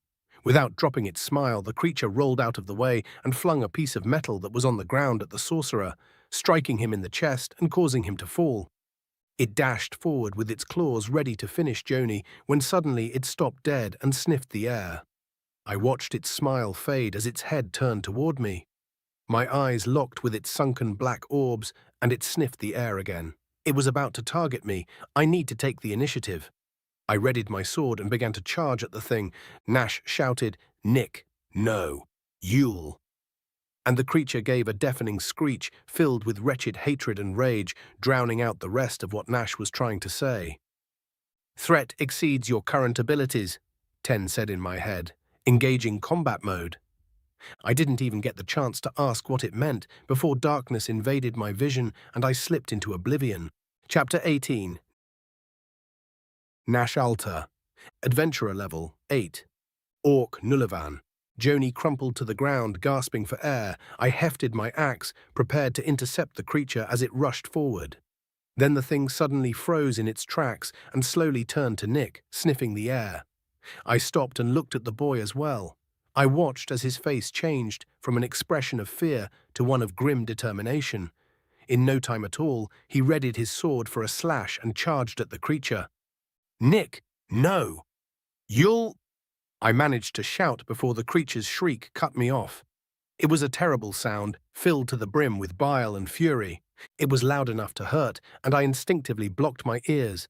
Without dropping its smile, the creature rolled out of the way and flung a piece of metal that was on the ground at the sorcerer, striking him in the chest and causing him to fall. It dashed forward with its claws ready to finish Joni when suddenly it stopped dead and sniffed the air. I watched its smile fade as its head turned toward me. My eyes locked with its sunken black orbs, and it sniffed the air again. It was about to target me. I need to take the initiative. I readied my sword and began to charge at the thing. Nash shouted, "Nick, no, you'll..." And the creature gave a deafening screech filled with wretched hatred and rage, drowning out the rest of what Nash was trying to say. "Threat exceeds your current abilities," Ten said in my head. "Engaging combat mode." I didn't even get the chance to ask what it meant before darkness invaded my vision and I slipped into oblivion. Chapter 18. Nash Alta. Adventurer level 8. Orc Nulavan. Joni crumpled to the ground, gasping for air. I hefted my axe, prepared to intercept the creature as it rushed forward. Then the thing suddenly froze in its tracks and slowly turned to Nick, sniffing the air. I stopped and looked at the boy as well. I watched as his face changed from an expression of fear to one of grim determination. In no time at all, he readied his sword for a slash and charged at the creature. "Nick, no! You'll..." I managed to shout before the creature's shriek cut me off. It was a terrible sound, filled to the brim with bile and fury. It was loud enough to hurt, and I instinctively blocked my ears.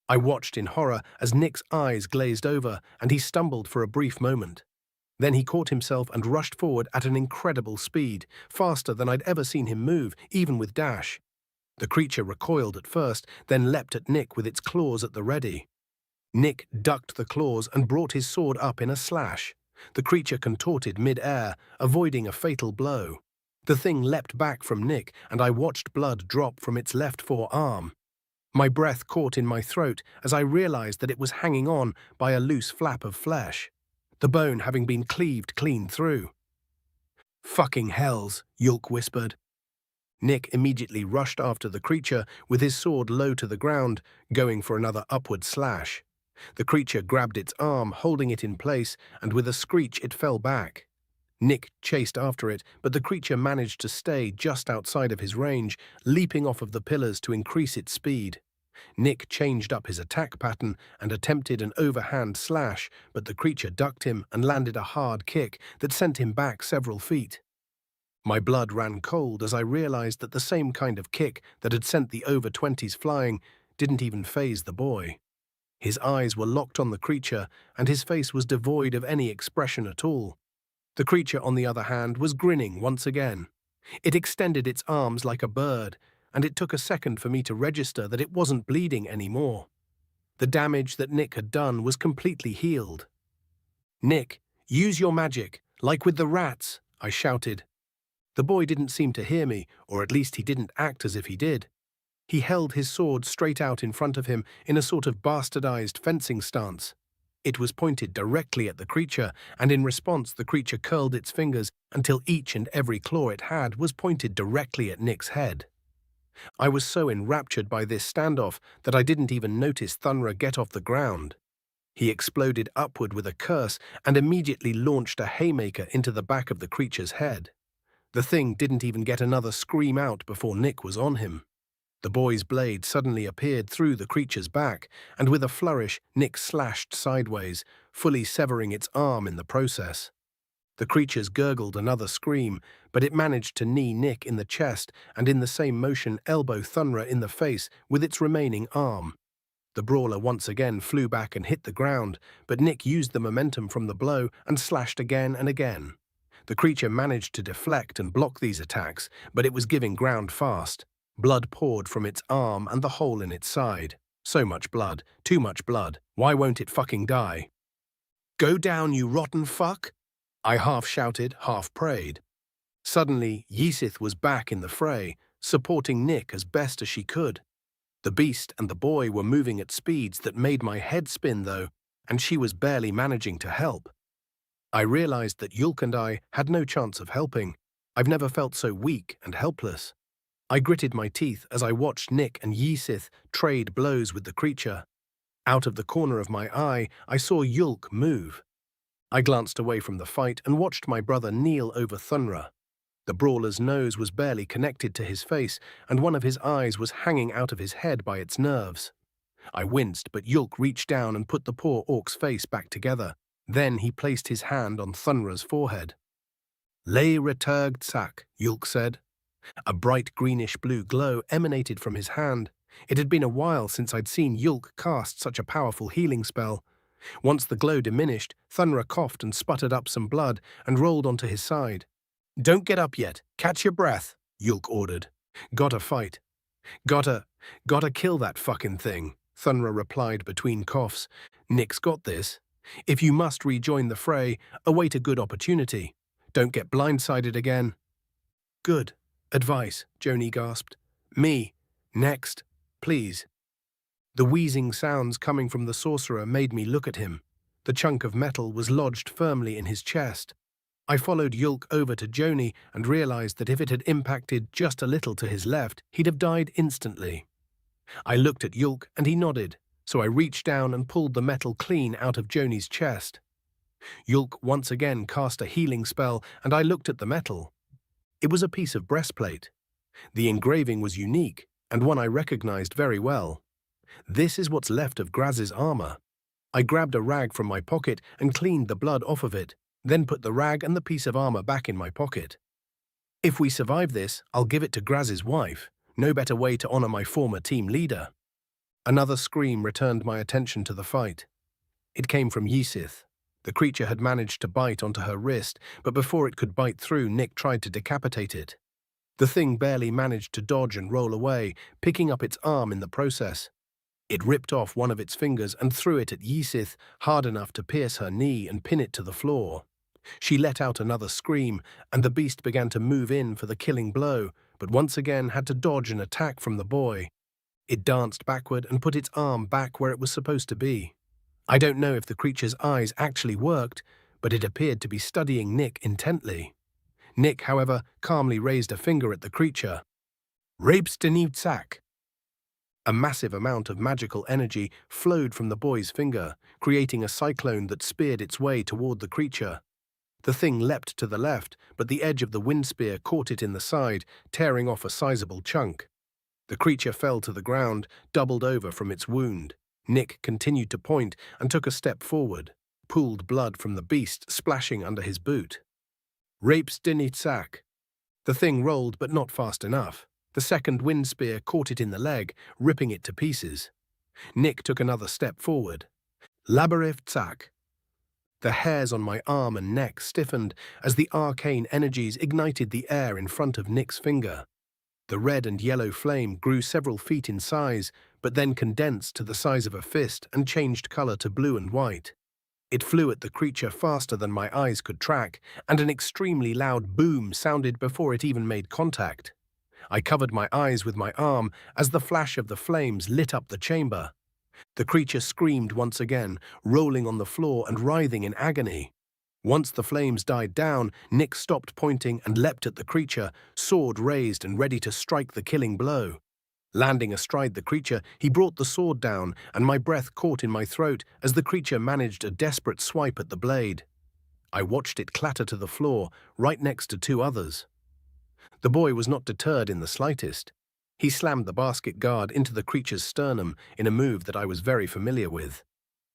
I watched in horror as Nick's eyes glazed over, and he stumbled for a brief moment. Then he caught himself and rushed forward at an incredible speed, faster than I'd ever seen him move, even with dash. The creature recoiled at first, then leapt at Nick with its claws at the ready. Nick ducked the claws and brought his sword up in a slash. The creature contorted mid-air, avoiding a fatal blow. The thing leapt back from Nick, and I watched blood drop from its left forearm. My breath caught in my throat as I realized that it was hanging on by a loose flap of flesh, the bone having been cleaved clean through. "Fucking hells," Yulk whispered. Nick immediately rushed after the creature with his sword low to the ground, going for another upward slash. The creature grabbed its arm, holding it in place, and with a screech it fell back. Nick chased after it, but the creature managed to stay just outside of his range, leaping off of the pillars to increase its speed. Nick changed up his attack pattern and attempted an overhand slash, but the creature ducked him and landed a hard kick that sent him back several feet. My blood ran cold as I realized that the same kind of kick that had sent the over-20s flying didn't even faze the boy. His eyes were locked on the creature, and his face was devoid of any expression at all. The creature, on the other hand, was grinning once again. It extended its arms like a bird, and it took a second for me to register that it wasn't bleeding anymore. The damage that Nick had done was completely healed. "Nick, use your magic, like with the rats," I shouted. The boy didn't seem to hear me, or at least he didn't act as if he did. He held his sword straight out in front of him in a sort of bastardized fencing stance. It was pointed directly at the creature, and in response the creature curled its fingers until each and every claw it had was pointed directly at Nick's head. I was so enraptured by this standoff that I didn't even notice Thunra get off the ground. He exploded upward with a curse and immediately launched a haymaker into the back of the creature's head. The thing didn't even get another scream out before Nick was on him. The boy's blade suddenly appeared through the creature's back, and with a flourish, Nick slashed sideways, fully severing its arm in the process. The creatures gurgled another scream, but it managed to knee Nick in the chest and in the same motion elbow Thunra in the face with its remaining arm. The brawler once again flew back and hit the ground, but Nick used the momentum from the blow and slashed again and again. The creature managed to deflect and block these attacks, but it was giving ground fast. Blood poured from its arm and the hole in its side. So much blood, too much blood. Why won't it fucking die? "Go down, you rotten fuck!" I half shouted, half prayed. Suddenly, Ysith was back in the fray, supporting Nick as best as she could. The beast and the boy were moving at speeds that made my head spin, though, and she was barely managing to help. I realized that Yulk and I had no chance of helping. I've never felt so weak and helpless. I gritted my teeth as I watched Nick and Ysith trade blows with the creature. Out of the corner of my eye, I saw Yulk move. I glanced away from the fight and watched my brother kneel over Thunra. The brawler's nose was barely connected to his face, and one of his eyes was hanging out of his head by its nerves. I winced, but Yulk reached down and put the poor orc's face back together. Then he placed his hand on Thunra's forehead. "Le returgd sak," Yulk said. A bright greenish-blue glow emanated from his hand. It had been a while since I'd seen Yulk cast such a powerful healing spell. Once the glow diminished, Thunra coughed and sputtered up some blood and rolled onto his side. "Don't get up yet. Catch your breath," Yulk ordered. "Gotta fight. Gotta kill that fucking thing," Thunra replied between coughs. "Nick's got this. If you must rejoin the fray, await a good opportunity. Don't get blindsided again." "Good advice," Joni gasped. "Me. Next. Please." The wheezing sounds coming from the sorcerer made me look at him. The chunk of metal was lodged firmly in his chest. I followed Yulk over to Joni and realized that if it had impacted just a little to his left, he'd have died instantly. I looked at Yulk and he nodded, so I reached down and pulled the metal clean out of Joni's chest. Yulk once again cast a healing spell and I looked at the metal. It was a piece of breastplate. The engraving was unique and one I recognized very well. This is what's left of Graz's armor. I grabbed a rag from my pocket and cleaned the blood off of it, then put the rag and the piece of armor back in my pocket. If we survive this, I'll give it to Graz's wife. No better way to honor my former team leader. Another scream returned my attention to the fight. It came from Ysith. The creature had managed to bite onto her wrist, but before it could bite through, Nick tried to decapitate it. The thing barely managed to dodge and roll away, picking up its arm in the process. It ripped off one of its fingers and threw it at Ysith hard enough to pierce her knee and pin it to the floor. She let out another scream, and the beast began to move in for the killing blow, but once again had to dodge an attack from the boy. It danced backward and put its arm back where it was supposed to be. I don't know if the creature's eyes actually worked, but it appeared to be studying Nick intently. Nick, however, calmly raised a finger at the creature. "Rapes-de-Newtsak." A massive amount of magical energy flowed from the boy's finger, creating a cyclone that speared its way toward the creature. The thing leapt to the left, but the edge of the wind spear caught it in the side, tearing off a sizable chunk. The creature fell to the ground, doubled over from its wound. Nick continued to point and took a step forward, pooled blood from the beast splashing under his boot. "Rapes-de-Newtsak." The thing rolled, but not fast enough. The second wind spear caught it in the leg, ripping it to pieces. Nick took another step forward. "Labyrinth-sak." The hairs on my arm and neck stiffened as the arcane energies ignited the air in front of Nick's finger. The red and yellow flame grew several feet in size, but then condensed to the size of a fist and changed color to blue and white. It flew at the creature faster than my eyes could track, and an extremely loud boom sounded before it even made contact. I covered my eyes with my arm as the flash of the flames lit up the chamber. The creature screamed once again, rolling on the floor and writhing in agony. Once the flames died down, Nick stopped pointing and leapt at the creature, sword raised and ready to strike the killing blow. Landing astride the creature, he brought the sword down, and my breath caught in my throat as the creature managed a desperate swipe at the blade. I watched it clatter to the floor, right next to two others. The boy was not deterred in the slightest. He slammed the basket guard into the creature's sternum in a move that I was very familiar with.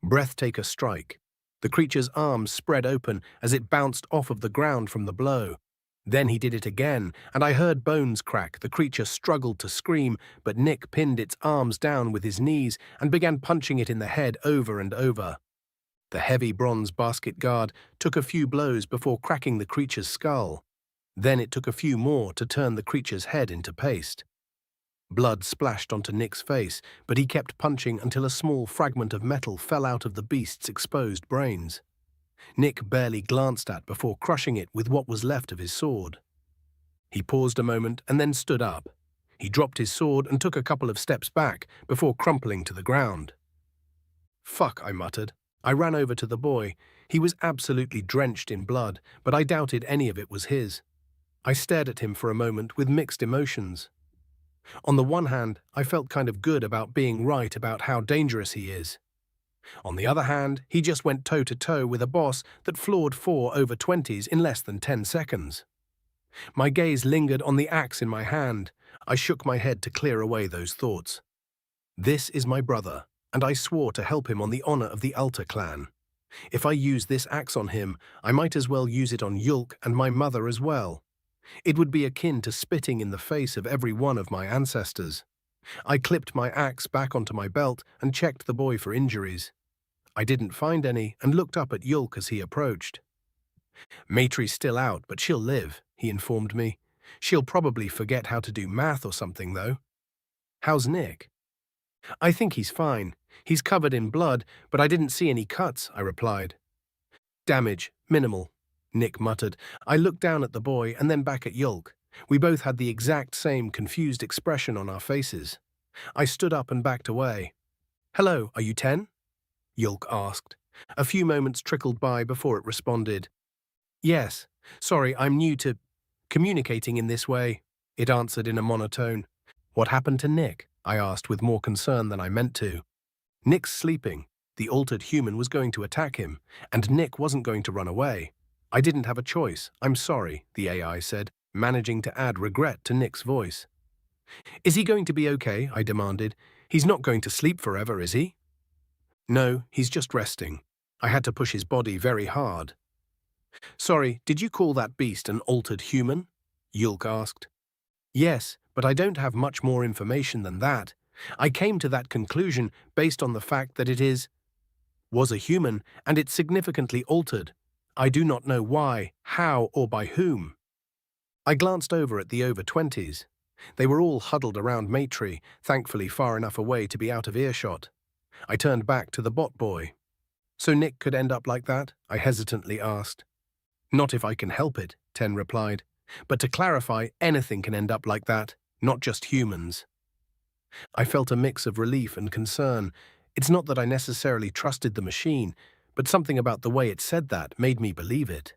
Breathtaker strike. The creature's arms spread open as it bounced off of the ground from the blow. Then he did it again, and I heard bones crack. The creature struggled to scream, but Nick pinned its arms down with his knees and began punching it in the head over and over. The heavy bronze basket guard took a few blows before cracking the creature's skull. Then it took a few more to turn the creature's head into paste. Blood splashed onto Nick's face, but he kept punching until a small fragment of metal fell out of the beast's exposed brains. Nick barely glanced at before crushing it with what was left of his sword. He paused a moment and then stood up. He dropped his sword and took a couple of steps back before crumpling to the ground. "Fuck," I muttered. I ran over to the boy. He was absolutely drenched in blood, but I doubted any of it was his. I stared at him for a moment with mixed emotions. On the one hand, I felt kind of good about being right about how dangerous he is. On the other hand, he just went toe-to-toe with a boss that floored 4 over 20s in less than 10 seconds. My gaze lingered on the axe in my hand. I shook my head to clear away those thoughts. This is my brother, and I swore to help him on the honor of the Alta clan. If I use this axe on him, I might as well use it on Yulk and my mother as well. It would be akin to spitting in the face of every one of my ancestors. I clipped my axe back onto my belt and checked the boy for injuries. I didn't find any and looked up at Yulk as he approached. "Maitre's still out, but she'll live," he informed me. "She'll probably forget how to do math or something, though." "How's Nick?" "I think he's fine. He's covered in blood, but I didn't see any cuts," I replied. "Damage, minimal," Nick muttered. I looked down at the boy and then back at Yulk. We both had the exact same confused expression on our faces. I stood up and backed away. "Hello, are you 10? Yulk asked. A few moments trickled by before it responded. "Yes. Sorry, I'm new to communicating in this way," it answered in a monotone. "What happened to Nick?" I asked with more concern than I meant to. "Nick's sleeping. The altered human was going to attack him, and Nick wasn't going to run away. I didn't have a choice. I'm sorry," the AI said, managing to add regret to Nick's voice. "Is he going to be okay?" I demanded. "He's not going to sleep forever, is he?" "No, he's just resting. I had to push his body very hard." "Sorry, did you call that beast an altered human?" Yulk asked. "Yes, but I don't have much more information than that. I came to that conclusion based on the fact that it was a human, and it's significantly altered. I do not know why, how, or by whom." I glanced over at the over-20s. They were all huddled around Maitre, thankfully far enough away to be out of earshot. I turned back to the bot boy. "So Nick could end up like that?" I hesitantly asked. "Not if I can help it," Ten replied. "But to clarify, anything can end up like that, not just humans." I felt a mix of relief and concern. It's not that I necessarily trusted the machine, but something about the way it said that made me believe it.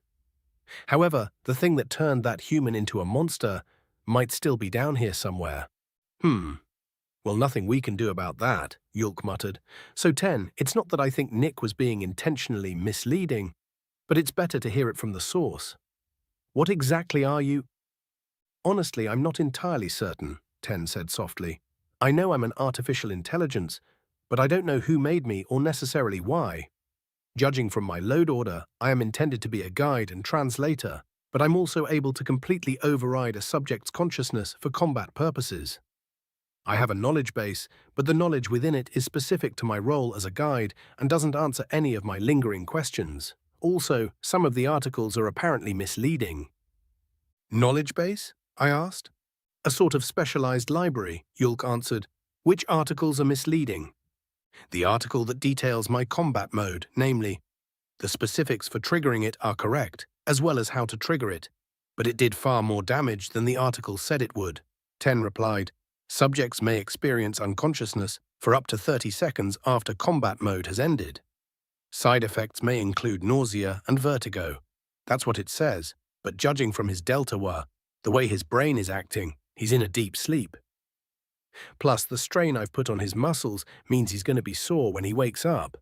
However, the thing that turned that human into a monster might still be down here somewhere. Well, nothing we can do about that," Yulk muttered. "So, Ten, it's not that I think Nick was being intentionally misleading, but it's better to hear it from the source. What exactly are you—" "Honestly, I'm not entirely certain," Ten said softly. "I know I'm an artificial intelligence, but I don't know who made me or necessarily why. Judging from my load order, I am intended to be a guide and translator, but I'm also able to completely override a subject's consciousness for combat purposes. I have a knowledge base, but the knowledge within it is specific to my role as a guide and doesn't answer any of my lingering questions. Also, some of the articles are apparently misleading." "Knowledge base?" I asked. "A sort of specialized library," Yulk answered. "Which articles are misleading?" "The article that details my combat mode, namely. The specifics for triggering it are correct, as well as how to trigger it. But it did far more damage than the article said it would," Ten replied. "Subjects may experience unconsciousness for up to 30 seconds after combat mode has ended. Side effects may include nausea and vertigo. That's what it says, but judging from his delta, the way his brain is acting, he's in a deep sleep. Plus, the strain I've put on his muscles means he's going to be sore when he wakes up."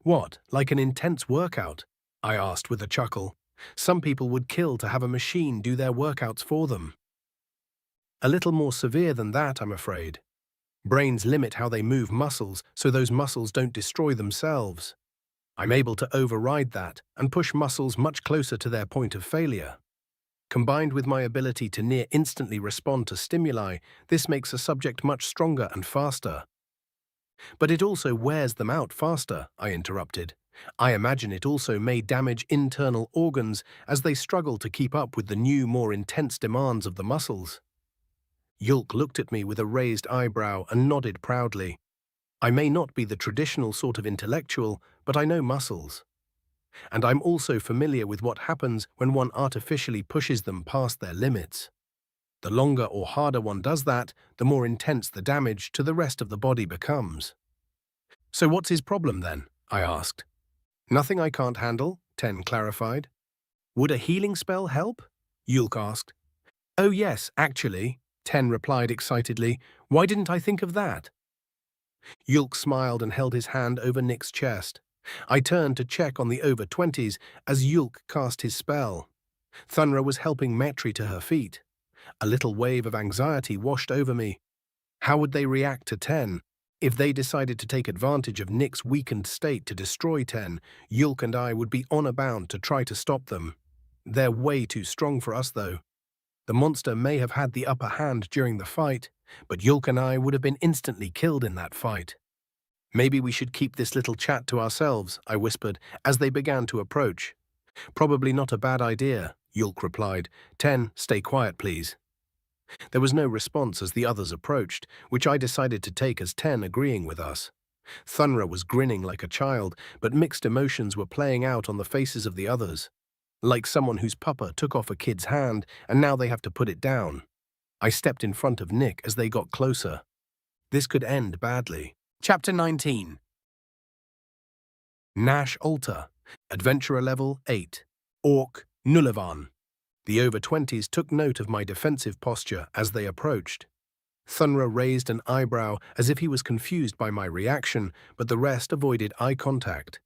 "What, like an intense workout?" I asked with a chuckle. "Some people would kill to have a machine do their workouts for them." "A little more severe than that, I'm afraid. Brains limit how they move muscles so those muscles don't destroy themselves. I'm able to override that and push muscles much closer to their point of failure. Combined with my ability to near instantly respond to stimuli, this makes a subject much stronger and faster." "But it also wears them out faster," I interrupted. "I imagine it also may damage internal organs as they struggle to keep up with the new, more intense demands of the muscles." Yulk looked at me with a raised eyebrow and nodded proudly. "I may not be the traditional sort of intellectual, but I know muscles. And I'm also familiar with what happens when one artificially pushes them past their limits. The longer or harder one does that, the more intense the damage to the rest of the body becomes." "So what's his problem then?" I asked. "Nothing I can't handle," Ten clarified. "Would a healing spell help?" Yulk asked. "Oh yes, actually," Ten replied excitedly. "Why didn't I think of that?" Yulk smiled and held his hand over Nick's chest. I turned to check on the over-20s as Yulk cast his spell. Thunra was helping Metri to her feet. A little wave of anxiety washed over me. How would they react to Ten? If they decided to take advantage of Nick's weakened state to destroy Ten, Yulk and I would be honor bound to try to stop them. They're way too strong for us, though. The monster may have had the upper hand during the fight, but Yulk and I would have been instantly killed in that fight. Maybe we should keep this little chat to ourselves, I whispered, as they began to approach. Probably not a bad idea, Yulk replied. 10, stay quiet, please. There was no response as the others approached, which I decided to take as 10 agreeing with us. Thunra was grinning like a child, but mixed emotions were playing out on the faces of the others. Like someone whose papa took off a kid's hand and now they have to put it down. I stepped in front of Nick as they got closer. This could end badly. Chapter 19. Nash Altar, Adventurer Level 8, Orc Nullivan. The over-20s took note of my defensive posture as they approached. Thunra raised an eyebrow as if he was confused by my reaction, but the rest avoided eye contact.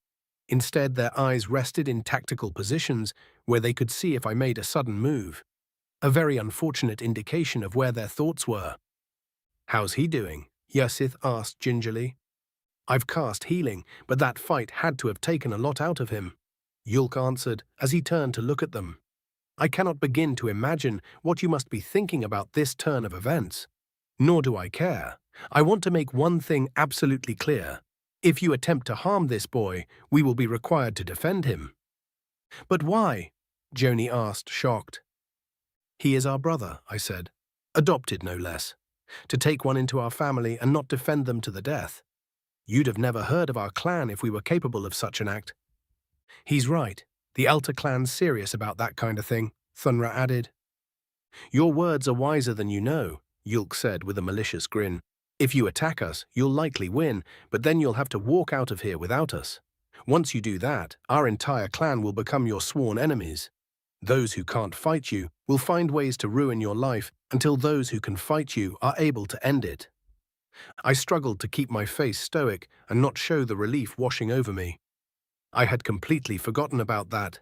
Instead, their eyes rested in tactical positions where they could see if I made a sudden move. A very unfortunate indication of where their thoughts were. "How's he doing?" Yasith asked gingerly. "I've cast healing, but that fight had to have taken a lot out of him," Yulk answered as he turned to look at them. "I cannot begin to imagine what you must be thinking about this turn of events. Nor do I care. I want to make one thing absolutely clear. If you attempt to harm this boy, we will be required to defend him." "But why?" Joni asked, shocked. "He is our brother," I said. "Adopted, no less. To take one into our family and not defend them to the death. You'd have never heard of our clan if we were capable of such an act." "He's right. The Alta clan's serious about that kind of thing," Thunra added. "Your words are wiser than you know," Yulk said with a malicious grin. "If you attack us, you'll likely win, but then you'll have to walk out of here without us. Once you do that, our entire clan will become your sworn enemies. Those who can't fight you will find ways to ruin your life until those who can fight you are able to end it." I struggled to keep my face stoic and not show the relief washing over me. I had completely forgotten about that.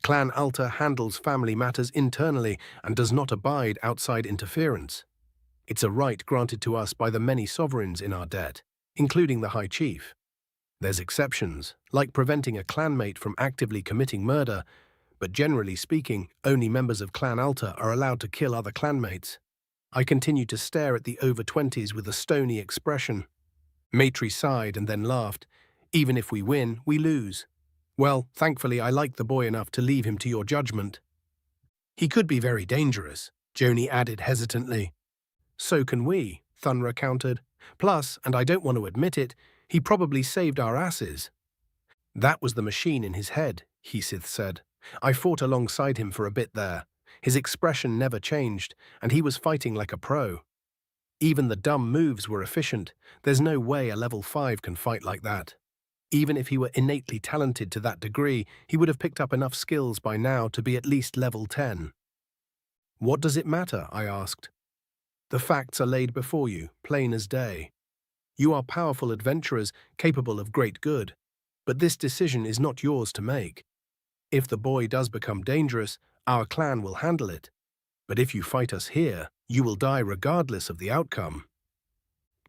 Clan Alta handles family matters internally and does not abide outside interference. It's a right granted to us by the many sovereigns in our debt, including the High Chief. There's exceptions, like preventing a clanmate from actively committing murder, but generally speaking, only members of Clan Alta are allowed to kill other clanmates. I continued to stare at the over-20s with a stony expression. Matri sighed and then laughed. "Even if we win, we lose. Well, thankfully I like the boy enough to leave him to your judgment." "He could be very dangerous," Joni added hesitantly. "So can we," Thunra countered. "Plus, and I don't want to admit it, he probably saved our asses." "That was the machine in his head," Heathsith said. "I fought alongside him for a bit there. His expression never changed, and he was fighting like a pro. Even the dumb moves were efficient. There's no way a level 5 can fight like that. Even if he were innately talented to that degree, he would have picked up enough skills by now to be at least level 10. "What does it matter?" I asked. "The facts are laid before you, plain as day. You are powerful adventurers capable of great good, but this decision is not yours to make. If the boy does become dangerous, our clan will handle it. But if you fight us here, you will die regardless of the outcome."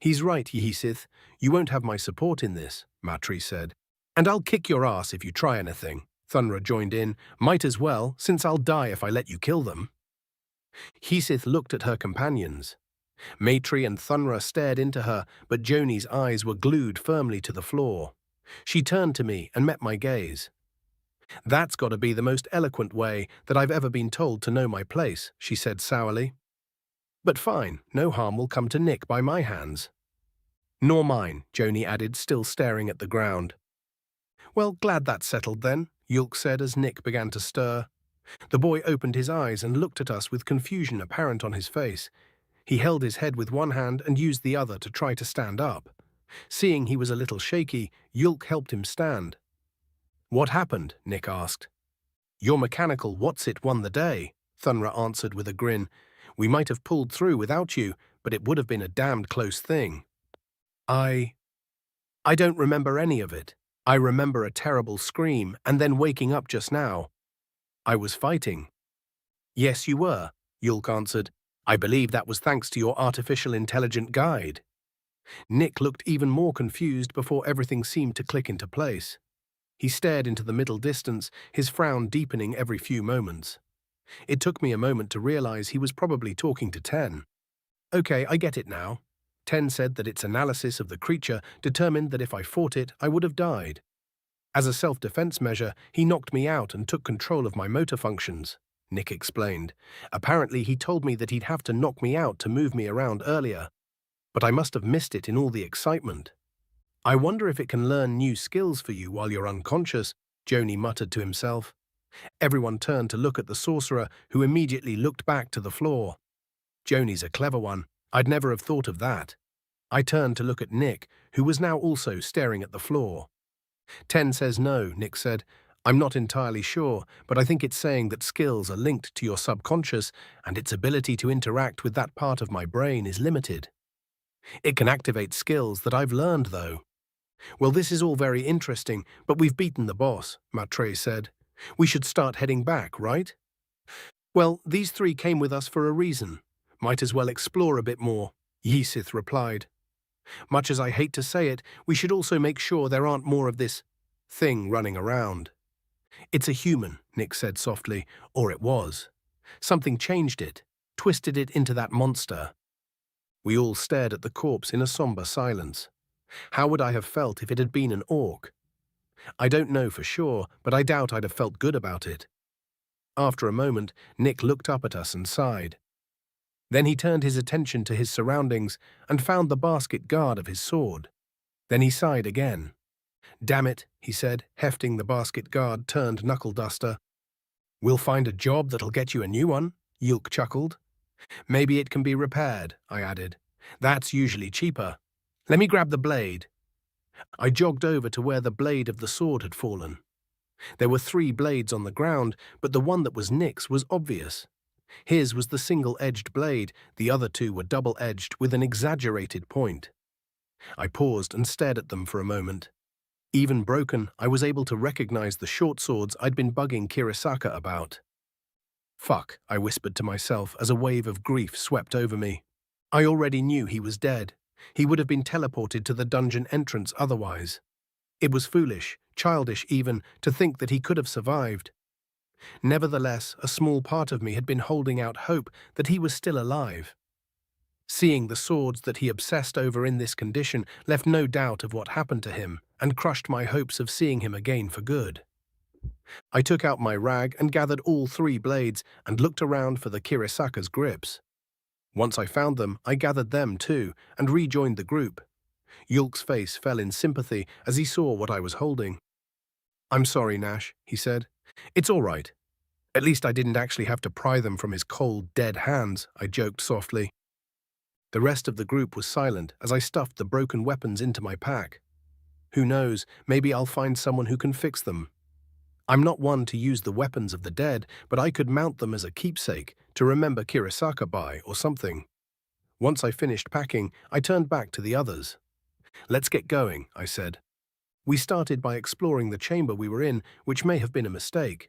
"He's right, Yhisith. You won't have my support in this," Matri said. "And I'll kick your ass if you try anything," Thunra joined in. "Might as well, since I'll die if I let you kill them." Heathsith looked at her companions. Matri and Thunra stared into her, but Joni's eyes were glued firmly to the floor. She turned to me and met my gaze. "That's got to be the most eloquent way that I've ever been told to know my place," she said sourly. "But fine, no harm will come to Nick by my hands." "Nor mine," Joni added, still staring at the ground. "Well, glad that's settled then," Yulk said as Nick began to stir. The boy opened his eyes and looked at us with confusion apparent on his face. He held his head with one hand and used the other to try to stand up. Seeing he was a little shaky, Yulk helped him stand. "What happened?" Nick asked. "Your mechanical what's-it won the day," Thunra answered with a grin. "We might have pulled through without you, but it would have been a damned close thing." I don't remember any of it. I remember a terrible scream and then waking up just now. I was fighting." "Yes, you were," Yulk answered. "I believe that was thanks to your artificial intelligent guide." Nick looked even more confused before everything seemed to click into place. He stared into the middle distance, his frown deepening every few moments. It took me a moment to realize he was probably talking to 10. Okay, I get it now. Ten said that its analysis of the creature determined that if I fought it, I would have died. As a self-defense measure, he knocked me out and took control of my motor functions, Nick explained. Apparently, he told me that he'd have to knock me out to move me around earlier, but I must have missed it in all the excitement. I wonder if it can learn new skills for you while you're unconscious, Joni muttered to himself. Everyone turned to look at the sorcerer, who immediately looked back to the floor. Joni's a clever one. I'd never have thought of that. I turned to look at Nick, who was now also staring at the floor. Ten says no, Nick said. I'm not entirely sure, but I think it's saying that skills are linked to your subconscious and its ability to interact with that part of my brain is limited. It can activate skills that I've learned, though. Well, this is all very interesting, but we've beaten the boss, Matre said. We should start heading back, right? Well, these three came with us for a reason. Might as well explore a bit more, Yesith replied. Much as I hate to say it, we should also make sure there aren't more of this thing running around. It's a human, Nick said softly, or it was. Something changed it, twisted it into that monster. We all stared at the corpse in a somber silence. How would I have felt if it had been an orc? I don't know for sure, but I doubt I'd have felt good about it. After a moment, Nick looked up at us and sighed. Then he turned his attention to his surroundings and found the basket guard of his sword. Then he sighed again. Damn it, he said, hefting the basket guard turned knuckle duster. We'll find a job that'll get you a new one, Yulk chuckled. Maybe it can be repaired, I added. That's usually cheaper. Let me grab the blade. I jogged over to where the blade of the sword had fallen. There were 3 blades on the ground, but the one that was Nick's was obvious. His was the single-edged blade, the other 2 were double-edged with an exaggerated point. I paused and stared at them for a moment. Even broken, I was able to recognize the short swords I'd been bugging Kirisaka about. Fuck, I whispered to myself as a wave of grief swept over me. I already knew he was dead. He would have been teleported to the dungeon entrance otherwise. It was foolish, childish even, to think that he could have survived. Nevertheless, a small part of me had been holding out hope that he was still alive. Seeing the swords that he obsessed over in this condition left no doubt of what happened to him and crushed my hopes of seeing him again for good. I took out my rag and gathered all 3 blades and looked around for the Kirisaka's grips. Once I found them, I gathered them too and rejoined the group. Yulk's face fell in sympathy as he saw what I was holding. I'm sorry, Nash, he said. It's all right. At least I didn't actually have to pry them from his cold, dead hands, I joked softly. The rest of the group was silent as I stuffed the broken weapons into my pack. Who knows, maybe I'll find someone who can fix them. I'm not one to use the weapons of the dead, but I could mount them as a keepsake to remember Kirisaka by or something. Once I finished packing, I turned back to the others. Let's get going, I said. We started by exploring the chamber we were in, which may have been a mistake.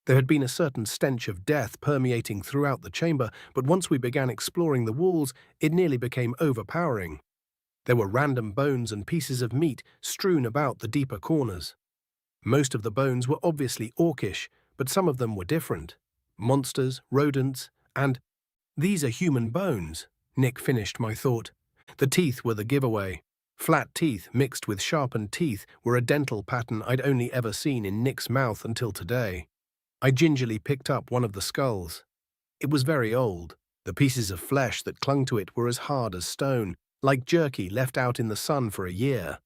There had been a certain stench of death permeating throughout the chamber, but once we began exploring the walls, it nearly became overpowering. There were random bones and pieces of meat strewn about the deeper corners. Most of the bones were obviously orcish, but some of them were different. Monsters, rodents, and these are human bones, Nick finished my thought. The teeth were the giveaway. Flat teeth mixed with sharpened teeth were a dental pattern I'd only ever seen in Nick's mouth until today. I gingerly picked up one of the skulls. It was very old. The pieces of flesh that clung to it were as hard as stone, like jerky left out in the sun for a year.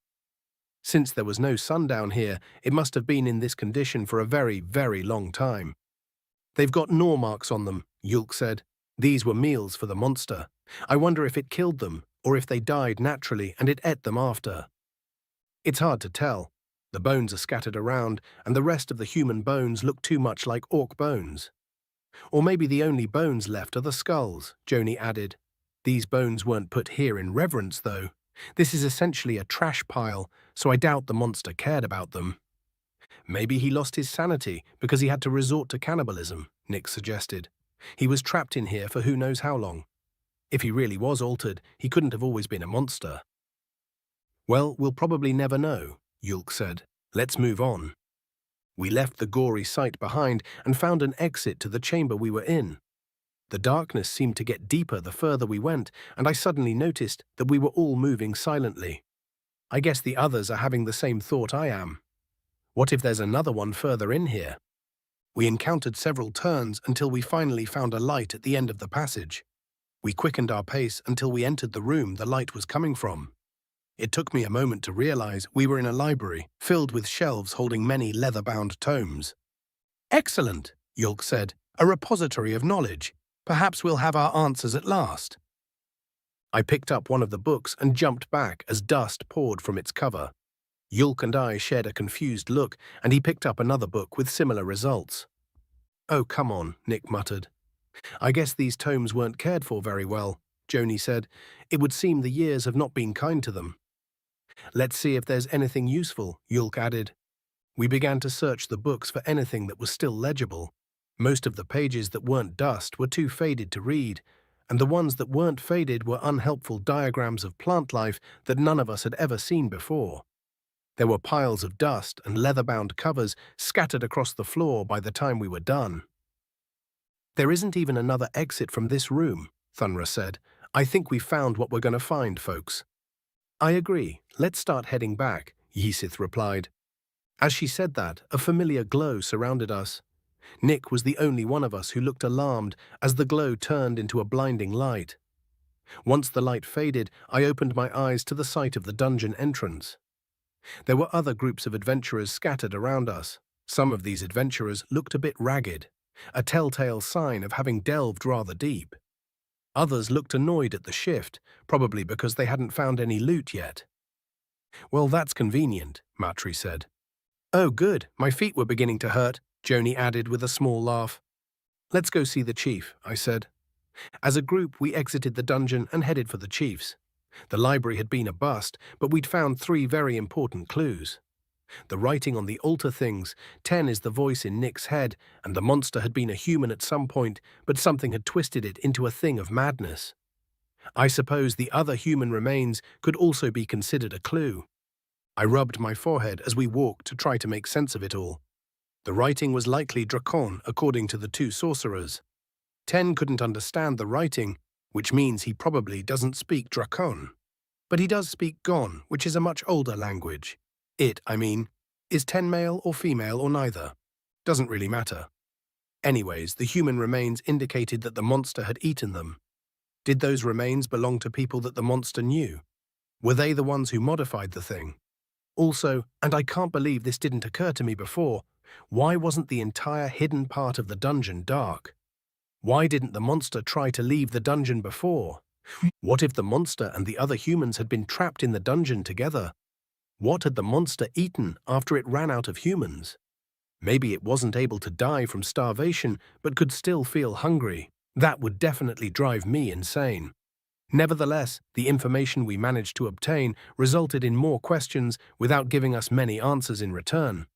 Since there was no sun down here, it must have been in this condition for a very, very long time. They've got gnaw marks on them, Yulk said. These were meals for the monster. I wonder if it killed them, or if they died naturally and it ate them after. It's hard to tell. The bones are scattered around, and the rest of the human bones look too much like orc bones. Or maybe the only bones left are the skulls, Joni added. These bones weren't put here in reverence, though. This is essentially a trash pile, so I doubt the monster cared about them. Maybe he lost his sanity because he had to resort to cannibalism, Nick suggested. He was trapped in here for who knows how long. If he really was altered, he couldn't have always been a monster. Well, we'll probably never know, Yulk said. Let's move on. We left the gory sight behind and found an exit to the chamber we were in. The darkness seemed to get deeper the further we went, and I suddenly noticed that we were all moving silently. I guess the others are having the same thought I am. What if there's another one further in here? We encountered several turns until we finally found a light at the end of the passage. We quickened our pace until we entered the room the light was coming from. It took me a moment to realize we were in a library filled with shelves holding many leather-bound tomes. "Excellent," Yulk said. "A repository of knowledge. Perhaps we'll have our answers at last." I picked up one of the books and jumped back as dust poured from its cover. Yulk and I shared a confused look, and he picked up another book with similar results. "Oh, come on," Nick muttered. "I guess these tomes weren't cared for very well," Joni said. "It would seem the years have not been kind to them." "Let's see if there's anything useful," Yulk added. We began to search the books for anything that was still legible. Most of the pages that weren't dust were too faded to read, and the ones that weren't faded were unhelpful diagrams of plant life that none of us had ever seen before. There were piles of dust and leather-bound covers scattered across the floor by the time we were done. "There isn't even another exit from this room," Thunra said. "I think we found what we're going to find, folks." "I agree. Let's start heading back," Ysith replied. As she said that, a familiar glow surrounded us. Nick was the only one of us who looked alarmed as the glow turned into a blinding light. Once the light faded, I opened my eyes to the sight of the dungeon entrance. There were other groups of adventurers scattered around us. Some of these adventurers looked a bit ragged, a telltale sign of having delved rather deep. Others looked annoyed at the shift, probably because they hadn't found any loot yet. "Well, that's convenient," Matri said. "Oh, good. My feet were beginning to hurt," Joni added with a small laugh. "Let's go see the chief," I said. As a group, we exited the dungeon and headed for the chief's. The library had been a bust, but we'd found 3 very important clues. The writing on the altar things, 10 is the voice in Nick's head, and the monster had been a human at some point, but something had twisted it into a thing of madness. I suppose the other human remains could also be considered a clue. I rubbed my forehead as we walked to try to make sense of it all. The writing was likely Dracon, according to the 2 sorcerers. 10 couldn't understand the writing, which means he probably doesn't speak Dracon. But he does speak Gon, which is a much older language. Is 10 male or female or neither? Doesn't really matter. Anyways, the human remains indicated that the monster had eaten them. Did those remains belong to people that the monster knew? Were they the ones who modified the thing? Also, and I can't believe this didn't occur to me before, why wasn't the entire hidden part of the dungeon dark? Why didn't the monster try to leave the dungeon before? What if the monster and the other humans had been trapped in the dungeon together? What had the monster eaten after it ran out of humans? Maybe it wasn't able to die from starvation, but could still feel hungry. That would definitely drive me insane. Nevertheless, the information we managed to obtain resulted in more questions without giving us many answers in return.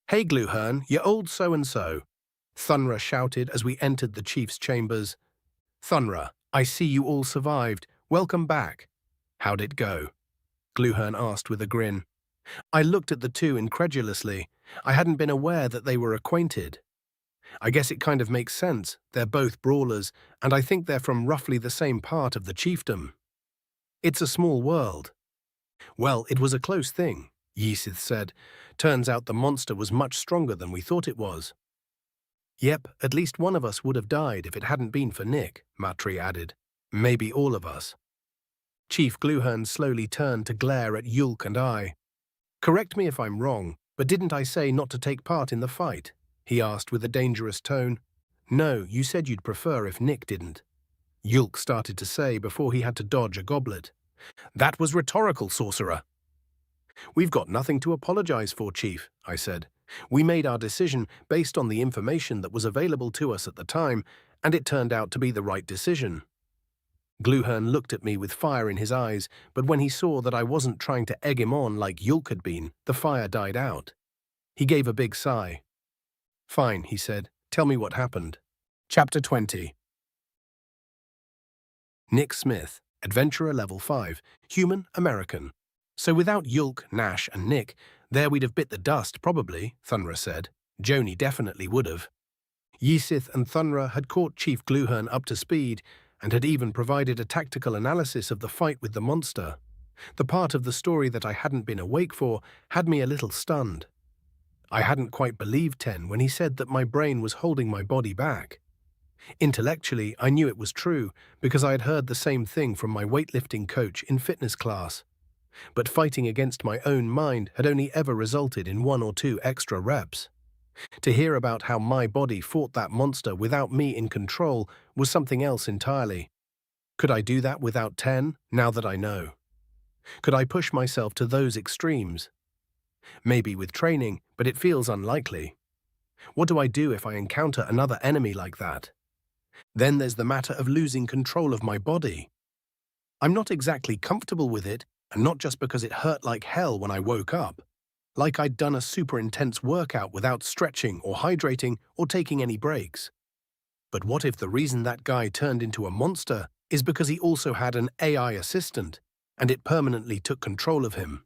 "Hey, Gluhern, you old so-and-so," Thunra shouted as we entered the chief's chambers. "Thunra, I see you all survived. Welcome back." "How'd it go?" Gluhern asked with a grin. I looked at the 2 incredulously. I hadn't been aware that they were acquainted. I guess it kind of makes sense. They're both brawlers, and I think they're from roughly the same part of the chiefdom. It's a small world. "Well, it was a close thing," Ysith said. "Turns out the monster was much stronger than we thought it was." "Yep, at least one of us would have died if it hadn't been for Nick," Matri added. "Maybe all of us." Chief Gluhern slowly turned to glare at Yulk and I. "Correct me if I'm wrong, but didn't I say not to take part in the fight?" he asked with a dangerous tone. "No, you said you'd prefer if Nick didn't," Yulk started to say before he had to dodge a goblet. "That was rhetorical, sorcerer." "We've got nothing to apologize for, Chief," I said. "We made our decision based on the information that was available to us at the time, and it turned out to be the right decision." Gluhern looked at me with fire in his eyes, but when he saw that I wasn't trying to egg him on like Yulk had been, the fire died out. He gave a big sigh. "Fine," he said. "Tell me what happened." Chapter 20. Nick Smith, Adventurer Level 5, Human, American. "So without Yulk, Nash, and Nick, there we'd have bit the dust, probably," Thunra said. "Joni definitely would have." Ysith and Thunra had caught Chief Gluhern up to speed and had even provided a tactical analysis of the fight with the monster. The part of the story that I hadn't been awake for had me a little stunned. I hadn't quite believed Ten when he said that my brain was holding my body back. Intellectually, I knew it was true because I had heard the same thing from my weightlifting coach in fitness class. But fighting against my own mind had only ever resulted in 1 or 2 extra reps. To hear about how my body fought that monster without me in control was something else entirely. Could I do that without Ten, now that I know? Could I push myself to those extremes? Maybe with training, but it feels unlikely. What do I do if I encounter another enemy like that? Then there's the matter of losing control of my body. I'm not exactly comfortable with it, and not just because it hurt like hell when I woke up. Like I'd done a super intense workout without stretching or hydrating or taking any breaks. But what if the reason that guy turned into a monster is because he also had an AI assistant, and it permanently took control of him?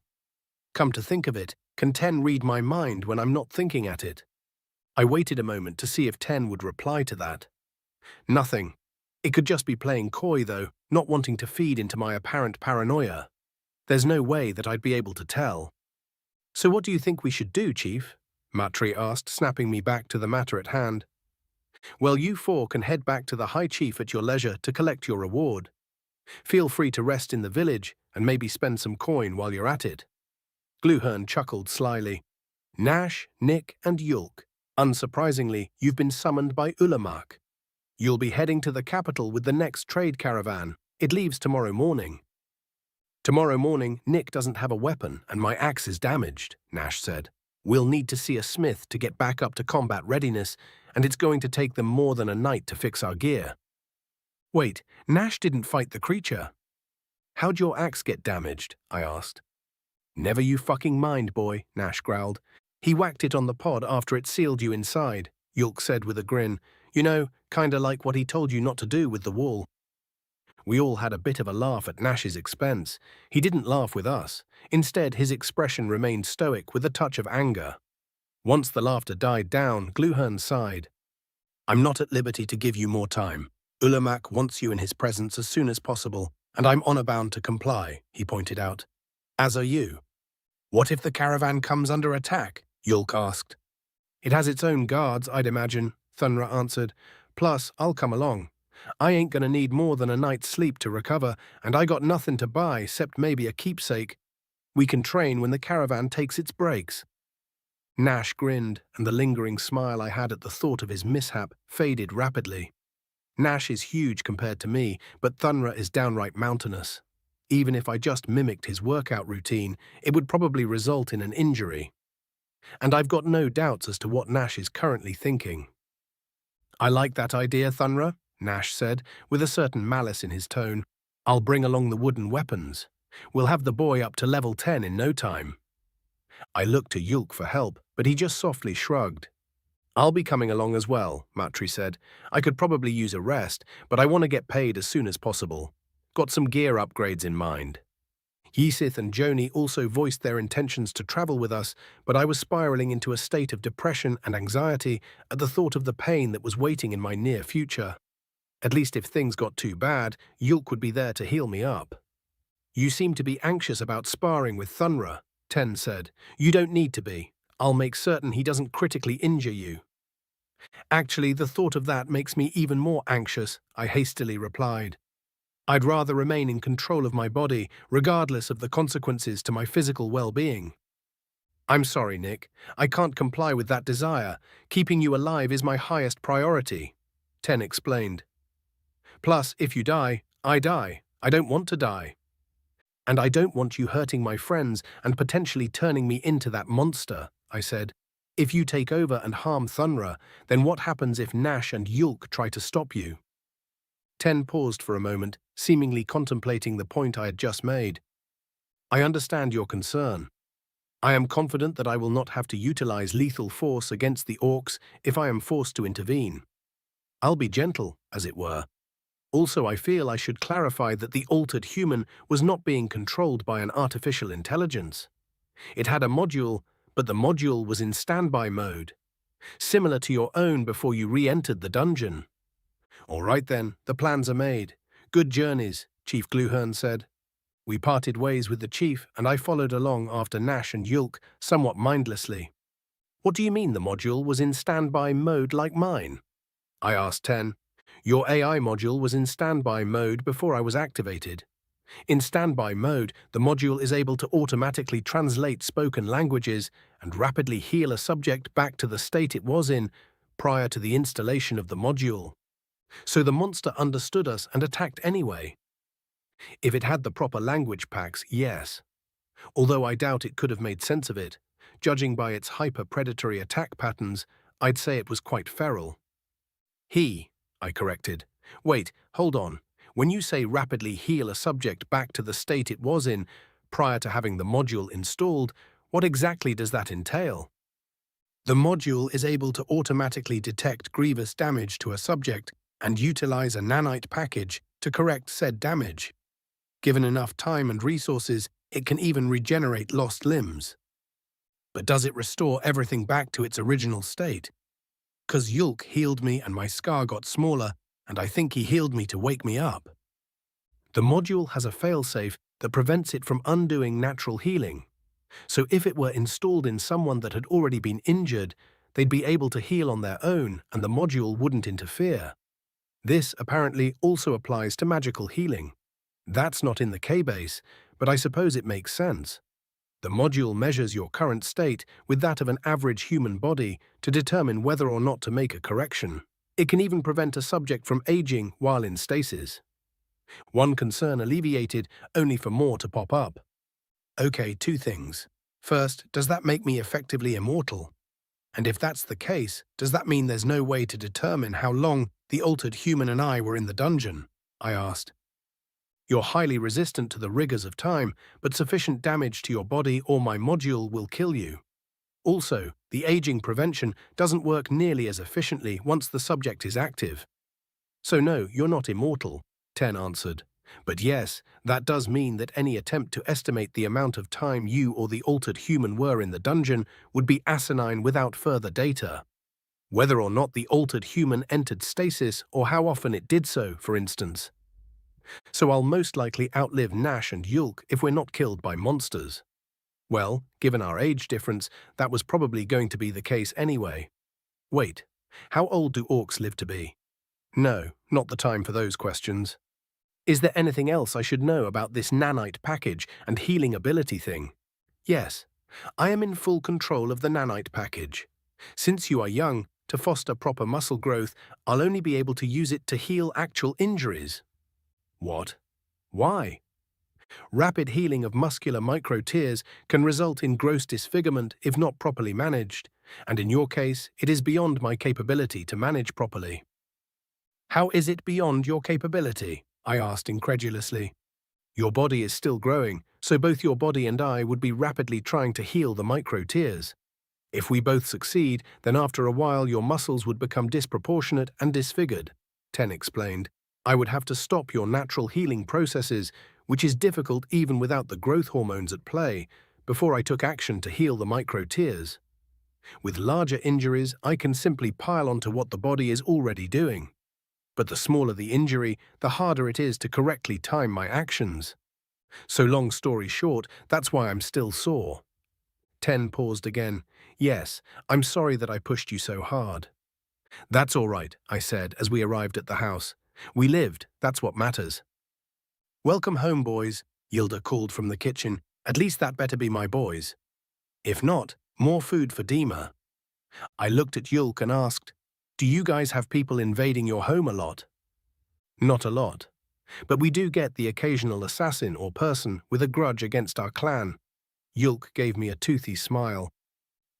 Come to think of it, can Ten read my mind when I'm not thinking at it? I waited a moment to see if Ten would reply to that. Nothing. It could just be playing coy, though, not wanting to feed into my apparent paranoia. There's no way that I'd be able to tell. So what do you think we should do, Chief? Matri asked, snapping me back to the matter at hand. Well, you 4 can head back to the High Chief at your leisure to collect your reward. Feel free to rest in the village and maybe spend some coin while you're at it. Gluhern chuckled slyly. Nash, Nick, and Yulk. Unsurprisingly, you've been summoned by Ulamak. You'll be heading to the capital with the next trade caravan. It leaves tomorrow morning. Tomorrow morning, Nick doesn't have a weapon and my axe is damaged, Nash said. We'll need to see a smith to get back up to combat readiness, and it's going to take them more than a night to fix our gear. Wait, Nash didn't fight the creature. How'd your axe get damaged? I asked. Never you fucking mind, boy, Nash growled. He whacked it on the pod after it sealed you inside, Yulk said with a grin. You know, kinda like what he told you not to do with the wall. We all had a bit of a laugh at Nash's expense. He didn't laugh with us. Instead, his expression remained stoic with a touch of anger. Once the laughter died down, Gluhern sighed. I'm not at liberty to give you more time. Ulamak wants you in his presence as soon as possible, and I'm honor-bound to comply, he pointed out. As are you. What if the caravan comes under attack? Yulk asked. It has its own guards, I'd imagine, Thunra answered. Plus, I'll come along. I ain't gonna need more than a night's sleep to recover, and I got nothing to buy except maybe a keepsake. We can train when the caravan takes its breaks. Nash grinned, and the lingering smile I had at the thought of his mishap faded rapidly. Nash is huge compared to me, but Thunra is downright mountainous. Even if I just mimicked his workout routine, it would probably result in an injury. And I've got no doubts as to what Nash is currently thinking. I like that idea, Thunra, Nash said, with a certain malice in his tone. I'll bring along the wooden weapons. We'll have the boy up to level 10 in no time. I looked to Yulk for help, but he just softly shrugged. I'll be coming along as well, Matri said. I could probably use a rest, but I want to get paid as soon as possible. Got some gear upgrades in mind. Ysith and Joni also voiced their intentions to travel with us, but I was spiraling into a state of depression and anxiety at the thought of the pain that was waiting in my near future. At least if things got too bad, Yulk would be there to heal me up. You seem to be anxious about sparring with Thunra, Ten said. You don't need to be. I'll make certain he doesn't critically injure you. Actually, the thought of that makes me even more anxious, I hastily replied. I'd rather remain in control of my body, regardless of the consequences to my physical well-being. I'm sorry, Nick. I can't comply with that desire. Keeping you alive is my highest priority, Ten explained. Plus, if you die, I die. I don't want to die. And I don't want you hurting my friends and potentially turning me into that monster, I said. If you take over and harm Thunra, then what happens if Nash and Yulk try to stop you? Ten paused for a moment, seemingly contemplating the point I had just made. I understand your concern. I am confident that I will not have to utilize lethal force against the orcs if I am forced to intervene. I'll be gentle, as it were. Also, I feel I should clarify that the altered human was not being controlled by an artificial intelligence. It had a module, but the module was in standby mode. similar to your own before you re-entered the dungeon. All right then, the plans are made. Good journeys, Chief Gluhern said. We parted ways with the chief, and I followed along after Nash and Yulk somewhat mindlessly. What do you mean the module was in standby mode like mine? I asked Ten. Your AI module was in standby mode before I was activated. In standby mode, the module is able to automatically translate spoken languages and rapidly heal a subject back to the state it was in prior to the installation of the module. So the monster understood us and attacked anyway. If it had the proper language packs, yes. Although I doubt it could have made sense of it. Judging by its hyper-predatory attack patterns, I'd say it was quite feral. I corrected. Wait, hold on. When you say rapidly heal a subject back to the state it was in prior to having the module installed, what exactly does that entail? The module is able to automatically detect grievous damage to a subject and utilize a nanite package to correct said damage. Given enough time and resources, it can even regenerate lost limbs. But does it restore everything back to its original state? 'Cause Yulk healed me and my scar got smaller, and I think he healed me to wake me up. The module has a failsafe that prevents it from undoing natural healing. So if it were installed in someone that had already been injured, they'd be able to heal on their own and the module wouldn't interfere. This apparently also applies to magical healing. That's not in the K-base, but I suppose it makes sense. The module measures your current state with that of an average human body to determine whether or not to make a correction. It can even prevent a subject from aging while in stasis. One concern alleviated, only for more to pop up. Okay, two things. First, does that make me effectively immortal? And if that's the case, does that mean there's no way to determine how long the altered human and I were in the dungeon? I asked. You're highly resistant to the rigors of time, but sufficient damage to your body or my module will kill you. Also, the aging prevention doesn't work nearly as efficiently once the subject is active. So no, you're not immortal, Ten answered. But yes, that does mean that any attempt to estimate the amount of time you or the altered human were in the dungeon would be asinine without further data. Whether or not the altered human entered stasis or how often it did so, for instance. So I'll most likely outlive Nash and Yulk if we're not killed by monsters. Well, given our age difference, that was probably going to be the case anyway. Wait, how old do orcs live to be? No, not the time for those questions. Is there anything else I should know about this nanite package and healing ability thing? Yes, I am in full control of the nanite package. Since you are young, to foster proper muscle growth, I'll only be able to use it to heal actual injuries. What? Why? Rapid healing of muscular micro-tears can result in gross disfigurement if not properly managed, and in your case, it is beyond my capability to manage properly. How is it beyond your capability? I asked incredulously. Your body is still growing, so both your body and I would be rapidly trying to heal the micro-tears. If we both succeed, then after a while your muscles would become disproportionate and disfigured, Ten explained. I would have to stop your natural healing processes, which is difficult even without the growth hormones at play, before I took action to heal the micro-tears. With larger injuries, I can simply pile onto what the body is already doing. But the smaller the injury, the harder it is to correctly time my actions. So long story short, that's why I'm still sore. Ten paused again. Yes, I'm sorry that I pushed you so hard. That's all right, I said as we arrived at the house. We lived, that's what matters. Welcome home, boys, Yilda called from the kitchen. At least that better be my boys. If not, more food for Dima. I looked at Yulk and asked, do you guys have people invading your home a lot? Not a lot. But we do get the occasional assassin or person with a grudge against our clan. Yulk gave me a toothy smile.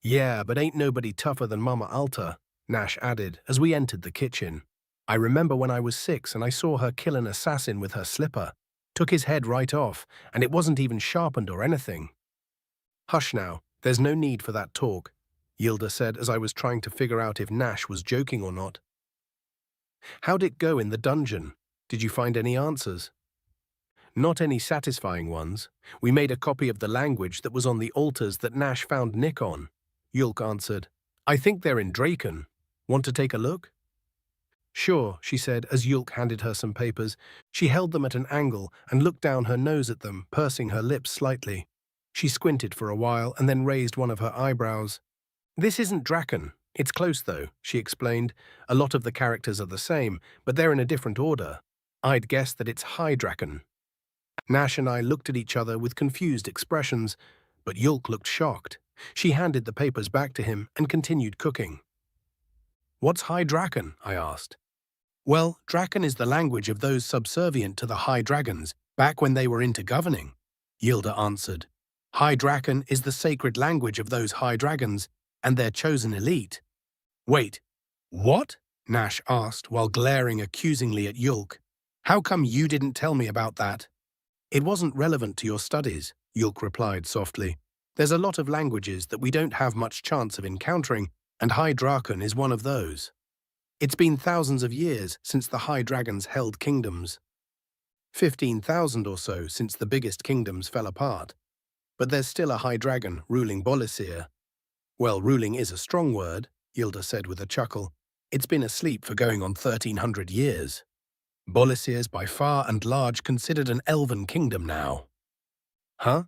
Yeah, but ain't nobody tougher than Mama Alta, Nash added as we entered the kitchen. I remember when I was 6 and I saw her kill an assassin with her slipper. Took his head right off, and it wasn't even sharpened or anything. Hush now, there's no need for that talk, Yilda said as I was trying to figure out if Nash was joking or not. How'd it go in the dungeon? Did you find any answers? Not any satisfying ones. We made a copy of the language that was on the altars that Nash found Nick on, Yulk answered. I think they're in Draken. Want to take a look? Sure, she said as Yulk handed her some papers. She held them at an angle and looked down her nose at them, pursing her lips slightly. She squinted for a while and then raised one of her eyebrows. This isn't Draken. It's close, though, she explained. A lot of the characters are the same, but they're in a different order. I'd guess that it's High Draken. Nash and I looked at each other with confused expressions, but Yulk looked shocked. She handed the papers back to him and continued cooking. What's High Draken? I asked. Well, Draken is the language of those subservient to the High Dragons, back when they were into governing, Yilda answered. High Draken is the sacred language of those High Dragons and their chosen elite. Wait, what? Nash asked while glaring accusingly at Yulk. How come you didn't tell me about that? It wasn't relevant to your studies, Yulk replied softly. There's a lot of languages that we don't have much chance of encountering, and High Draken is one of those. It's been thousands of years since the High Dragons held kingdoms. 15,000 or so since the biggest kingdoms fell apart. But there's still a High Dragon ruling Bolisir. Well, ruling is a strong word, Yilda said with a chuckle. It's been asleep for going on 1,300 years. Bolisir's by far and large considered an elven kingdom now. Huh?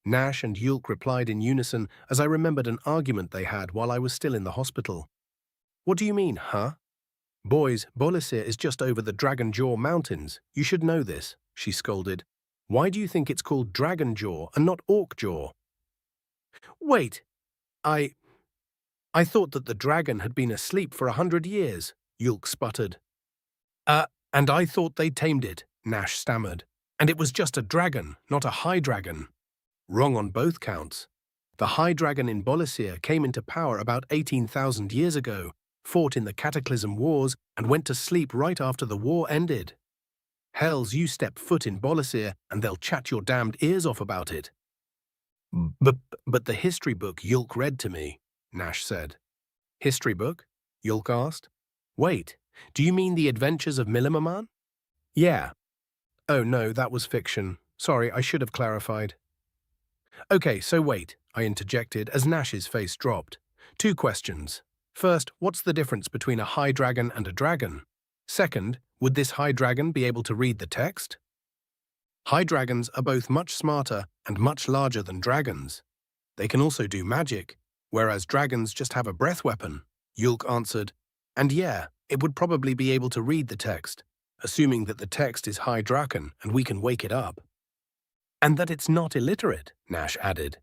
Nash and Yulk replied in unison as I remembered an argument they had while I was still in the hospital. What do you mean, huh? Boys, Bolisir is just over the Dragon Jaw Mountains. You should know this, she scolded. Why do you think it's called Dragon Jaw and not Orc Jaw? Wait, I thought that the dragon had been asleep for 100 years, Yulk sputtered. And I thought they tamed it, Nash stammered. And it was just a dragon, not a high dragon. Wrong on both counts. The high dragon in Bolisir came into power about 18,000 years ago, fought in the Cataclysm Wars, and went to sleep right after the war ended. Hells, you step foot in Bolisir, and they'll chat your damned ears off about it. But the history book Yulk read to me, Nash said. History book? Yulk asked. Wait, do you mean The Adventures of Millimaman? Yeah. Oh no, that was fiction. Sorry, I should have clarified. Okay, so wait, I interjected as Nash's face dropped. 2 questions. First, what's the difference between a high dragon and a dragon? Second, would this high dragon be able to read the text? High dragons are both much smarter and much larger than dragons. They can also do magic, whereas dragons just have a breath weapon, Yulk answered. And yeah, it would probably be able to read the text, assuming that the text is High Draken and we can wake it up. And that it's not illiterate, Nash added.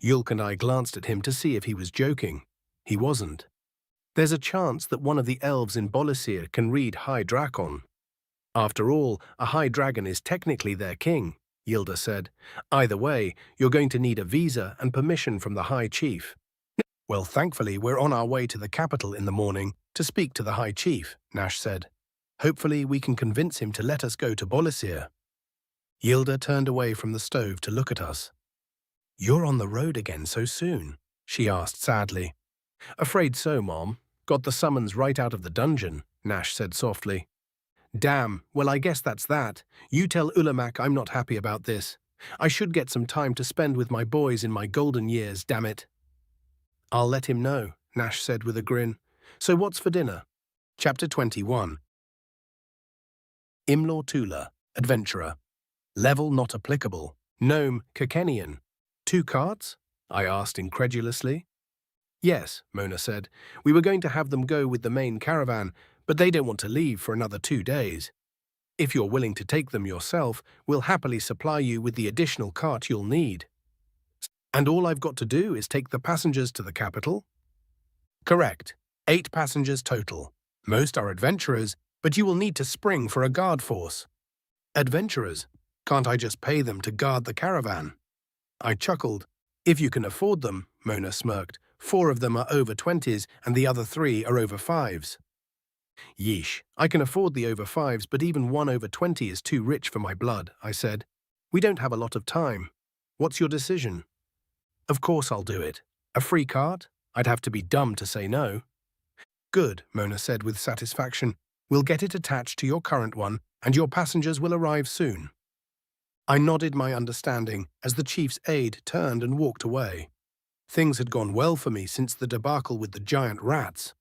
Yulk and I glanced at him to see if he was joking. He wasn't. There's a chance that one of the elves in Bolisir can read High Drakon. After all, a High Dragon is technically their king, Yilda said. Either way, you're going to need a visa and permission from the High Chief. Well, thankfully, we're on our way to the capital in the morning to speak to the High Chief, Nash said. Hopefully, we can convince him to let us go to Bolisir. Yilda turned away from the stove to look at us. You're on the road again so soon, she asked sadly. Afraid so, Mom. Got the summons right out of the dungeon, Nash said softly. Damn, well I guess that's that. You tell Ulamak I'm not happy about this. I should get some time to spend with my boys in my golden years, damn it. I'll let him know, Nash said with a grin. So what's for dinner? Chapter 21. Imlaw Tula, Adventurer. Level not applicable. Gnome, Kakenian. 2 carts? I asked incredulously. Yes, Mona said. We were going to have them go with the main caravan, but they don't want to leave for another 2 days. If you're willing to take them yourself, we'll happily supply you with the additional cart you'll need. And all I've got to do is take the passengers to the capital? Correct. 8 passengers total. Most are adventurers, but you will need to spring for a guard force. Adventurers? Can't I just pay them to guard the caravan? I chuckled. If you can afford them, Mona smirked. 4 of them are over 20s and the other 3 are over 5s. Yeesh, I can afford the over 5s, but even one over 20 is too rich for my blood, I said. We don't have a lot of time. What's your decision? Of course I'll do it. A free cart? I'd have to be dumb to say no. Good, Mona said with satisfaction. We'll get it attached to your current one, and your passengers will arrive soon. I nodded my understanding as the chief's aide turned and walked away. Things had gone well for me since the debacle with the giant rats.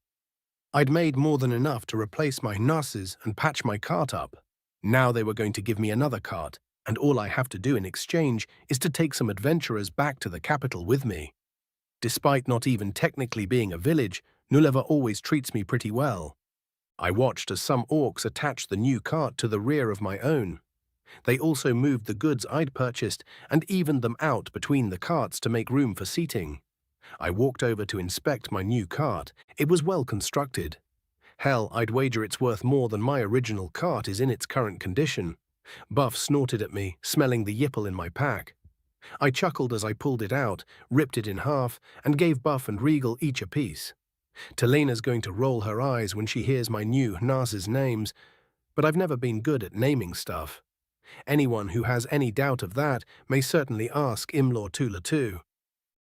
I'd made more than enough to replace my nurses and patch my cart up. Now they were going to give me another cart, and all I have to do in exchange is to take some adventurers back to the capital with me. Despite not even technically being a village, Nuleva always treats me pretty well. I watched as some orcs attached the new cart to the rear of my own. They also moved the goods I'd purchased and evened them out between the carts to make room for seating. I walked over to inspect my new cart. It was well constructed. Hell, I'd wager it's worth more than my original cart is in its current condition. Buff snorted at me, smelling the yipple in my pack. I chuckled as I pulled it out, ripped it in half, and gave Buff and Regal each a piece. Telena's going to roll her eyes when she hears my new Nars's names, but I've never been good at naming stuff. Anyone who has any doubt of that may certainly ask Imlaw Tula too.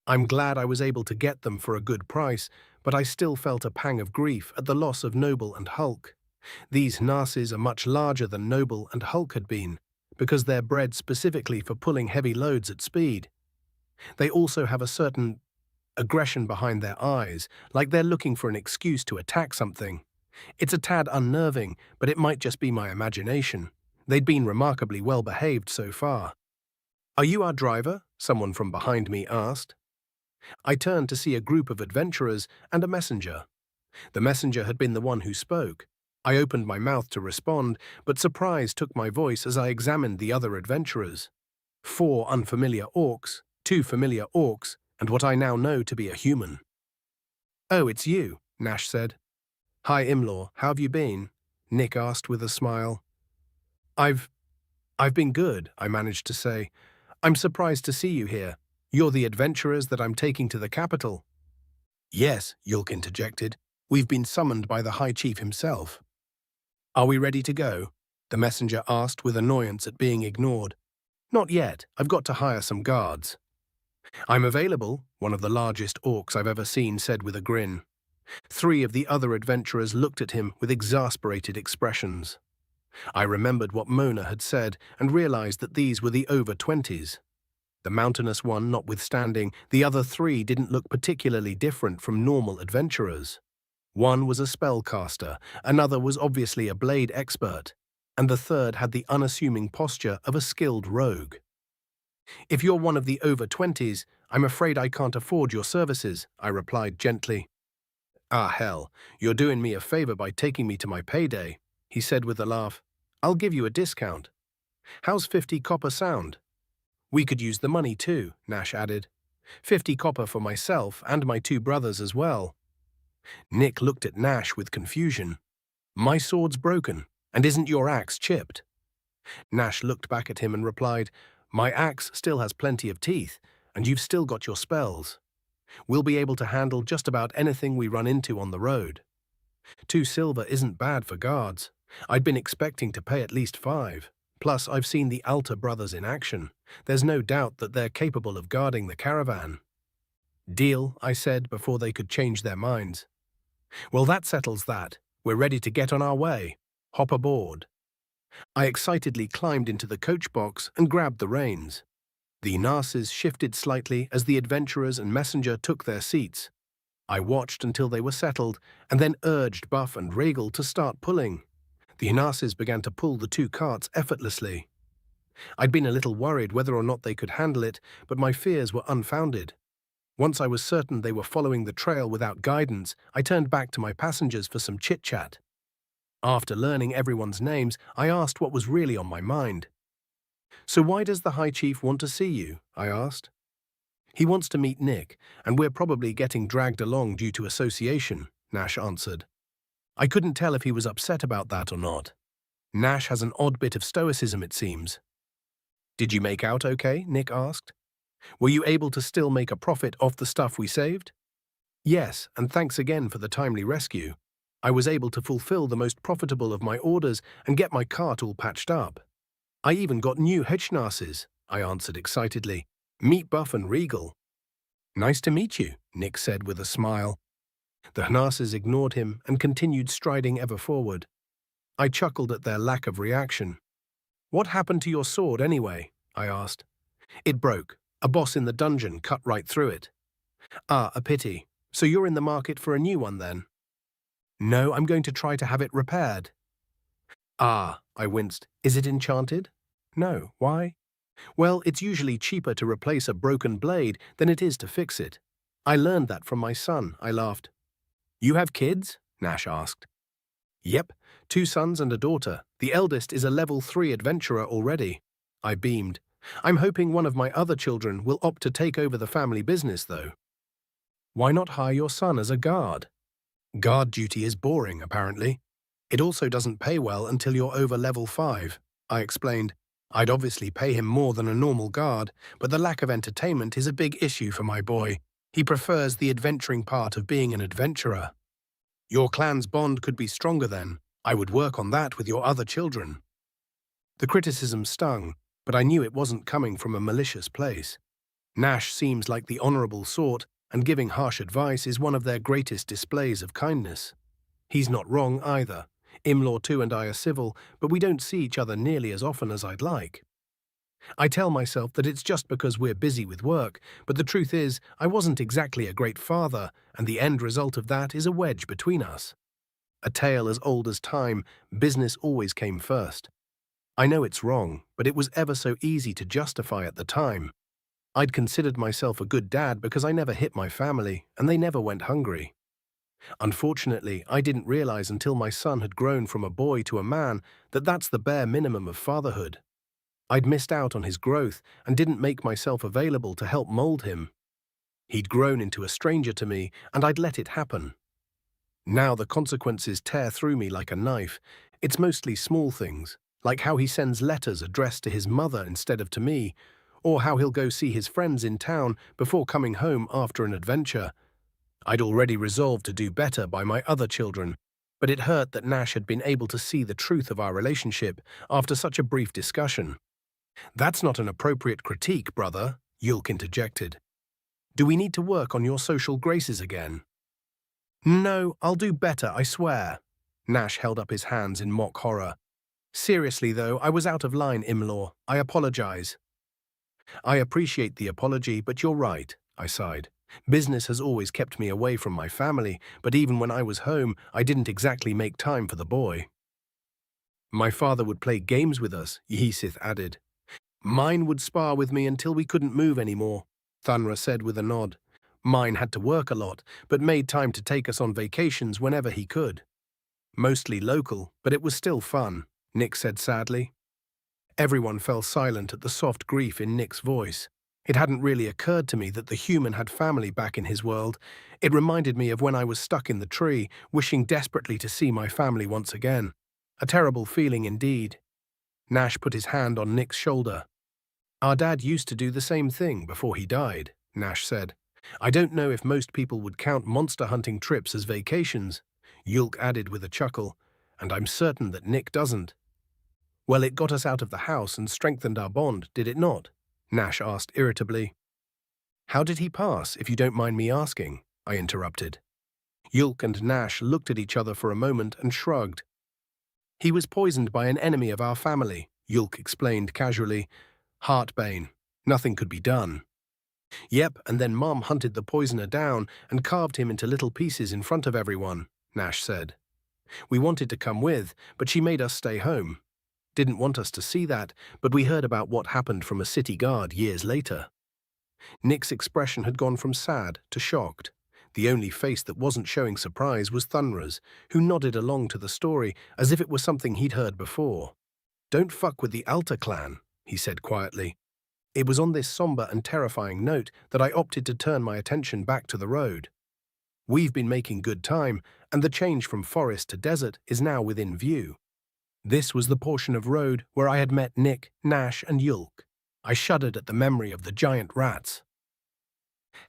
I'm glad I was able to get them for a good price, but I still felt a pang of grief at the loss of Noble and Hulk. These Narses are much larger than Noble and Hulk had been, because they're bred specifically for pulling heavy loads at speed. They also have a certain aggression behind their eyes, like they're looking for an excuse to attack something. It's a tad unnerving, but it might just be my imagination. They'd been remarkably well behaved so far. "Are you our driver?" someone from behind me asked. I turned to see a group of adventurers and a messenger. The messenger had been the one who spoke. I opened my mouth to respond, but surprise took my voice as I examined the other adventurers. 4 unfamiliar orcs, 2 familiar orcs, and what I now know to be a human. "Oh, it's you," Nash said. "Hi, Imlaw, how have you been?" Nick asked with a smile. I've been good," I managed to say. "I'm surprised to see you here. You're the adventurers that I'm taking to the capital." "Yes," Yulk interjected. "We've been summoned by the High Chief himself." "Are we ready to go?" the messenger asked with annoyance at being ignored. "Not yet. I've got to hire some guards." "I'm available," one of the largest orcs I've ever seen said with a grin. 3 of the other adventurers looked at him with exasperated expressions. I remembered what Mona had said and realized that these were the over-20s. The mountainous one notwithstanding, the other 3 didn't look particularly different from normal adventurers. One was a spellcaster, another was obviously a blade expert, and the third had the unassuming posture of a skilled rogue. "If you're one of the over-20s, I'm afraid I can't afford your services," I replied gently. "Ah, hell, you're doing me a favor by taking me to my payday," he said with a laugh. "I'll give you a discount. How's 50 copper sound?" "We could use the money too," Nash added. 50 copper for myself and my 2 brothers as well." Nick looked at Nash with confusion. "My sword's broken, and isn't your axe chipped?" Nash looked back at him and replied, "My axe still has plenty of teeth, and you've still got your spells. We'll be able to handle just about anything we run into on the road. 2 silver isn't bad for guards. I'd been expecting to pay at least 5. Plus, I've seen the Alta brothers in action. There's no doubt that they're capable of guarding the caravan." "Deal," I said before they could change their minds. "Well, that settles that. We're ready to get on our way. Hop aboard." I excitedly climbed into the coach box and grabbed the reins. The Narses shifted slightly as the adventurers and messenger took their seats. I watched until they were settled and then urged Buff and Regal to start pulling. The Narses began to pull the 2 carts effortlessly. I'd been a little worried whether or not they could handle it, but my fears were unfounded. Once I was certain they were following the trail without guidance, I turned back to my passengers for some chit-chat. After learning everyone's names, I asked what was really on my mind. "So why does the High Chief want to see you?" I asked. "He wants to meet Nick, and we're probably getting dragged along due to association," Nash answered. I couldn't tell if he was upset about that or not. Nash has an odd bit of stoicism, it seems. "Did you make out okay?" Nick asked. "Were you able to still make a profit off the stuff we saved?" "Yes, and thanks again for the timely rescue. I was able to fulfill the most profitable of my orders and get my cart all patched up. I even got new Hedgenasses," I answered excitedly. "Meet Buff and Regal." "Nice to meet you," Nick said with a smile. The Hnasses ignored him and continued striding ever forward. I chuckled at their lack of reaction. "What happened to your sword, anyway?" I asked. "It broke. A boss in the dungeon cut right through it." Ah, a pity. So you're in the market for a new one then? No, I'm going to try to have it repaired. Ah, I winced. Is it enchanted? No. Why? Well, it's usually cheaper to replace a broken blade than it is to fix it. I learned that from my son, I laughed. You have kids? Nash asked. Yep, 2 sons and a daughter. The eldest is a level 3 adventurer already. I beamed. I'm hoping one of my other children will opt to take over the family business, though. Why not hire your son as a guard? Guard duty is boring, apparently. It also doesn't pay well until you're over level 5, I explained. I'd obviously pay him more than a normal guard, but the lack of entertainment is a big issue for my boy. He prefers the adventuring part of being an adventurer. Your clan's bond could be stronger then. I would work on that with your other children. The criticism stung, but I knew it wasn't coming from a malicious place. Nash seems like the honorable sort, and giving harsh advice is one of their greatest displays of kindness. He's not wrong either. Imlaw too and I are civil, but we don't see each other nearly as often as I'd like. I tell myself that it's just because we're busy with work, but the truth is, I wasn't exactly a great father, and the end result of that is a wedge between us. A tale as old as time, business always came first. I know it's wrong, but it was ever so easy to justify at the time. I'd considered myself a good dad because I never hit my family, and they never went hungry. Unfortunately, I didn't realize until my son had grown from a boy to a man that that's the bare minimum of fatherhood. I'd missed out on his growth and didn't make myself available to help mold him. He'd grown into a stranger to me, and I'd let it happen. Now the consequences tear through me like a knife. It's mostly small things, like how he sends letters addressed to his mother instead of to me, or how he'll go see his friends in town before coming home after an adventure. I'd already resolved to do better by my other children, but it hurt that Nash had been able to see the truth of our relationship after such a brief discussion. That's not an appropriate critique, brother, Yulk interjected. Do we need to work on your social graces again? No, I'll do better, I swear. Nash held up his hands in mock horror. Seriously, though, I was out of line, Imlaw. I apologize. I appreciate the apology, but you're right, I sighed. Business has always kept me away from my family, but even when I was home, I didn't exactly make time for the boy. My father would play games with us, Yhesith added. Mine would spar with me until we couldn't move anymore, Thunra said with a nod. Mine had to work a lot, but made time to take us on vacations whenever he could. Mostly local, but it was still fun, Nick said sadly. Everyone fell silent at the soft grief in Nick's voice. It hadn't really occurred to me that the human had family back in his world. It reminded me of when I was stuck in the tree, wishing desperately to see my family once again. A terrible feeling indeed. Nash put his hand on Nick's shoulder. Our dad used to do the same thing before he died, Nash said. I don't know if most people would count monster hunting trips as vacations, Yulk added with a chuckle, and I'm certain that Nick doesn't. Well, it got us out of the house and strengthened our bond, did it not? Nash asked irritably. How did he pass, if you don't mind me asking? I interrupted. Yulk and Nash looked at each other for a moment and shrugged. He was poisoned by an enemy of our family, Yulk explained casually. Heartbane. Nothing could be done. Yep, and then Mom hunted the poisoner down and carved him into little pieces in front of everyone, Nash said. We wanted to come with, but she made us stay home. Didn't want us to see that, but we heard about what happened from a city guard years later. Nick's expression had gone from sad to shocked. The only face that wasn't showing surprise was Thunra's, who nodded along to the story as if it was something he'd heard before. Don't fuck with the Alta clan, he said quietly. It was on this somber and terrifying note that I opted to turn my attention back to the road. We've been making good time, and the change from forest to desert is now within view. This was the portion of road where I had met Nick, Nash, and Yulk. I shuddered at the memory of the giant rats.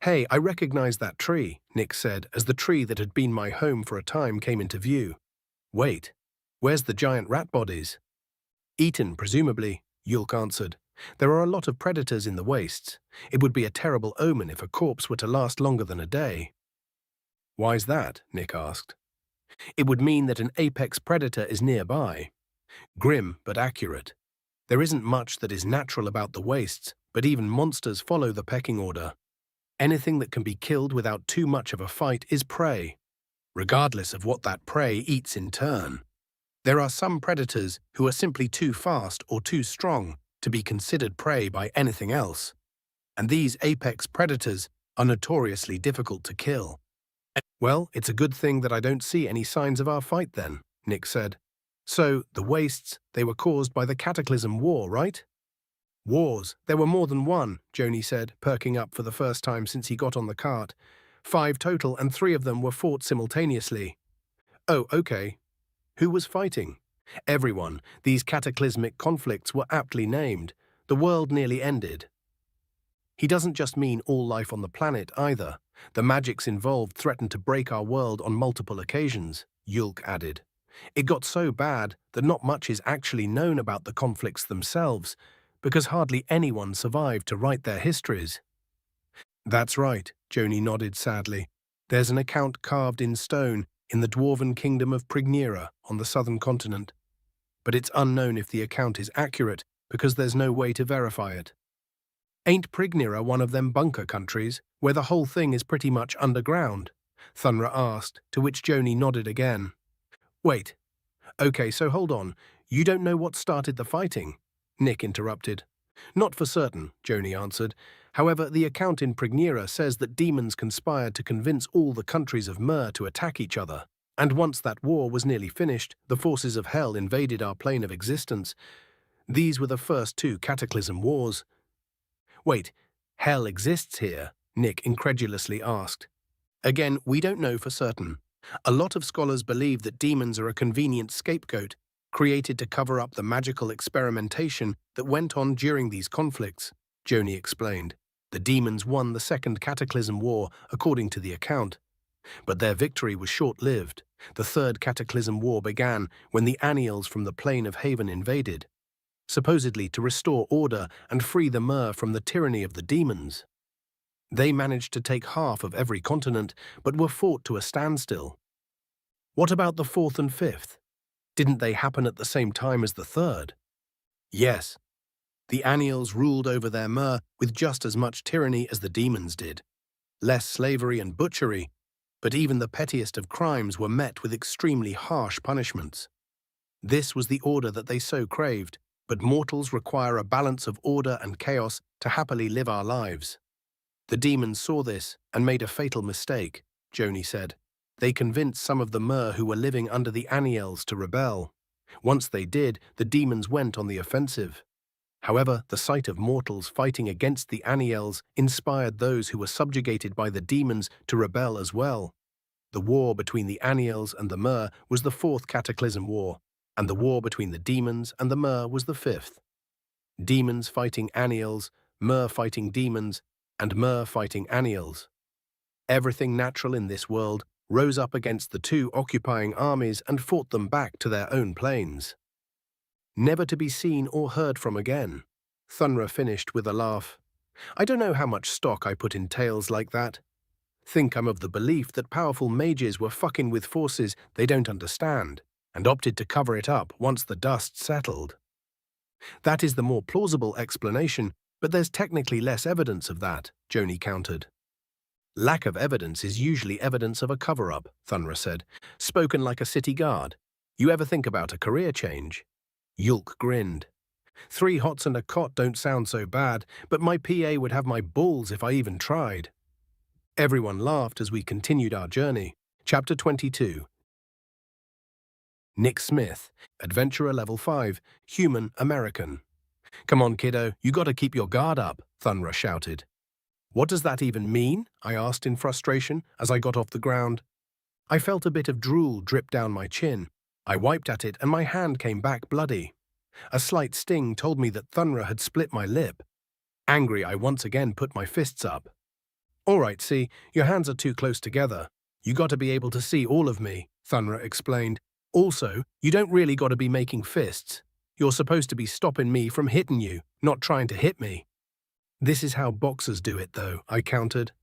Hey, I recognize that tree, Nick said as the tree that had been my home for a time came into view. Wait, where's the giant rat bodies? Eaten, presumably, Yulk answered. There are a lot of predators in the wastes. It would be a terrible omen if a corpse were to last longer than a day. Why's that? Nick asked. It would mean that an apex predator is nearby. Grim, but accurate. There isn't much that is natural about the wastes, but even monsters follow the pecking order. Anything that can be killed without too much of a fight is prey, regardless of what that prey eats in turn. There are some predators who are simply too fast or too strong to be considered prey by anything else, and these apex predators are notoriously difficult to kill. Well, it's a good thing that I don't see any signs of our fight then, Nick said. So, the wastes, they were caused by the Cataclysm War, right? Wars, there were more than one, Joni said, perking up for the first time since he got on the cart. 5 total, and 3 of them were fought simultaneously. Oh, okay. Who was fighting? Everyone. These cataclysmic conflicts were aptly named. The world nearly ended. He doesn't just mean all life on the planet either. The magics involved threatened to break our world on multiple occasions, Yulk added. It got so bad that not much is actually known about the conflicts themselves, because hardly anyone survived to write their histories. That's right, Joni nodded sadly. There's an account carved in stone in the dwarven kingdom of Prignera on the southern continent. But it's unknown if the account is accurate because there's no way to verify it. Ain't Prignera one of them bunker countries where the whole thing is pretty much underground? Thunra asked, to which Joni nodded again. Wait. Okay, so hold on. You don't know what started the fighting? Nick interrupted. Not for certain, Joni answered. However, the account in Prignera says that demons conspired to convince all the countries of Myr to attack each other. And once that war was nearly finished, the forces of hell invaded our plane of existence. These were the first 2 cataclysm wars. Wait, hell exists here? Nick incredulously asked. Again, we don't know for certain. A lot of scholars believe that demons are a convenient scapegoat, created to cover up the magical experimentation that went on during these conflicts, Joni explained. The demons won the Second Cataclysm War, according to the account. But their victory was short-lived. The Third Cataclysm War began when the Aniels from the Plane of Haven invaded, supposedly to restore order and free the Myr from the tyranny of the demons. They managed to take half of every continent, but were fought to a standstill. What about the 4th and 5th? Didn't they happen at the same time as the 3rd? Yes. The Aniels ruled over their Myr with just as much tyranny as the demons did. Less slavery and butchery, but even the pettiest of crimes were met with extremely harsh punishments. This was the order that they so craved, but mortals require a balance of order and chaos to happily live our lives. The demons saw this and made a fatal mistake, Joni said. They convinced some of the Myr who were living under the Aniels to rebel. Once they did, the demons went on the offensive. However, the sight of mortals fighting against the Aniels inspired those who were subjugated by the demons to rebel as well. The war between the Aniels and the Myr was the 4th Cataclysm War, and the war between the demons and the Myr was the 5th. Demons fighting Aniels, Myr fighting demons, and Myr fighting Aniels. Everything natural in this world rose up against the 2 occupying armies and fought them back to their own planes. Never to be seen or heard from again. Thunra finished with a laugh. I don't know how much stock I put in tales like that. Think I'm of the belief that powerful mages were fucking with forces they don't understand, and opted to cover it up once the dust settled. That is the more plausible explanation, but there's technically less evidence of that, Joni countered. Lack of evidence is usually evidence of a cover-up, Thunra said, spoken like a city guard. You ever think about a career change? Yulk grinned. 3 hots and a cot don't sound so bad, but my PA would have my balls if I even tried. Everyone laughed as we continued our journey. Chapter 22. Nick Smith, Adventurer Level 5, Human American. Come on, kiddo, you gotta keep your guard up, Thunra shouted. What does that even mean? I asked in frustration as I got off the ground. I felt a bit of drool drip down my chin. I wiped at it and my hand came back bloody. A slight sting told me that Thunra had split my lip. Angry, I once again put my fists up. All right, see, your hands are too close together. You gotta be able to see all of me, Thunra explained. Also, you don't really gotta be making fists. You're supposed to be stopping me from hitting you, not trying to hit me. This is how boxers do it, though, I countered.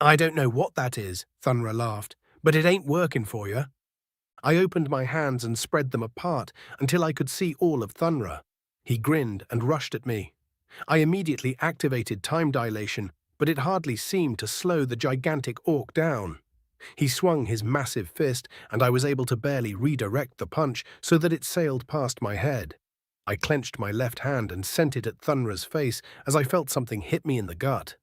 I don't know what that is, Thunra laughed, but it ain't working for you. I opened my hands and spread them apart until I could see all of Thunra. He grinned and rushed at me. I immediately activated time dilation, but it hardly seemed to slow the gigantic orc down. He swung his massive fist, and I was able to barely redirect the punch so that it sailed past my head. I clenched my left hand and sent it at Thunra's face as I felt something hit me in the gut.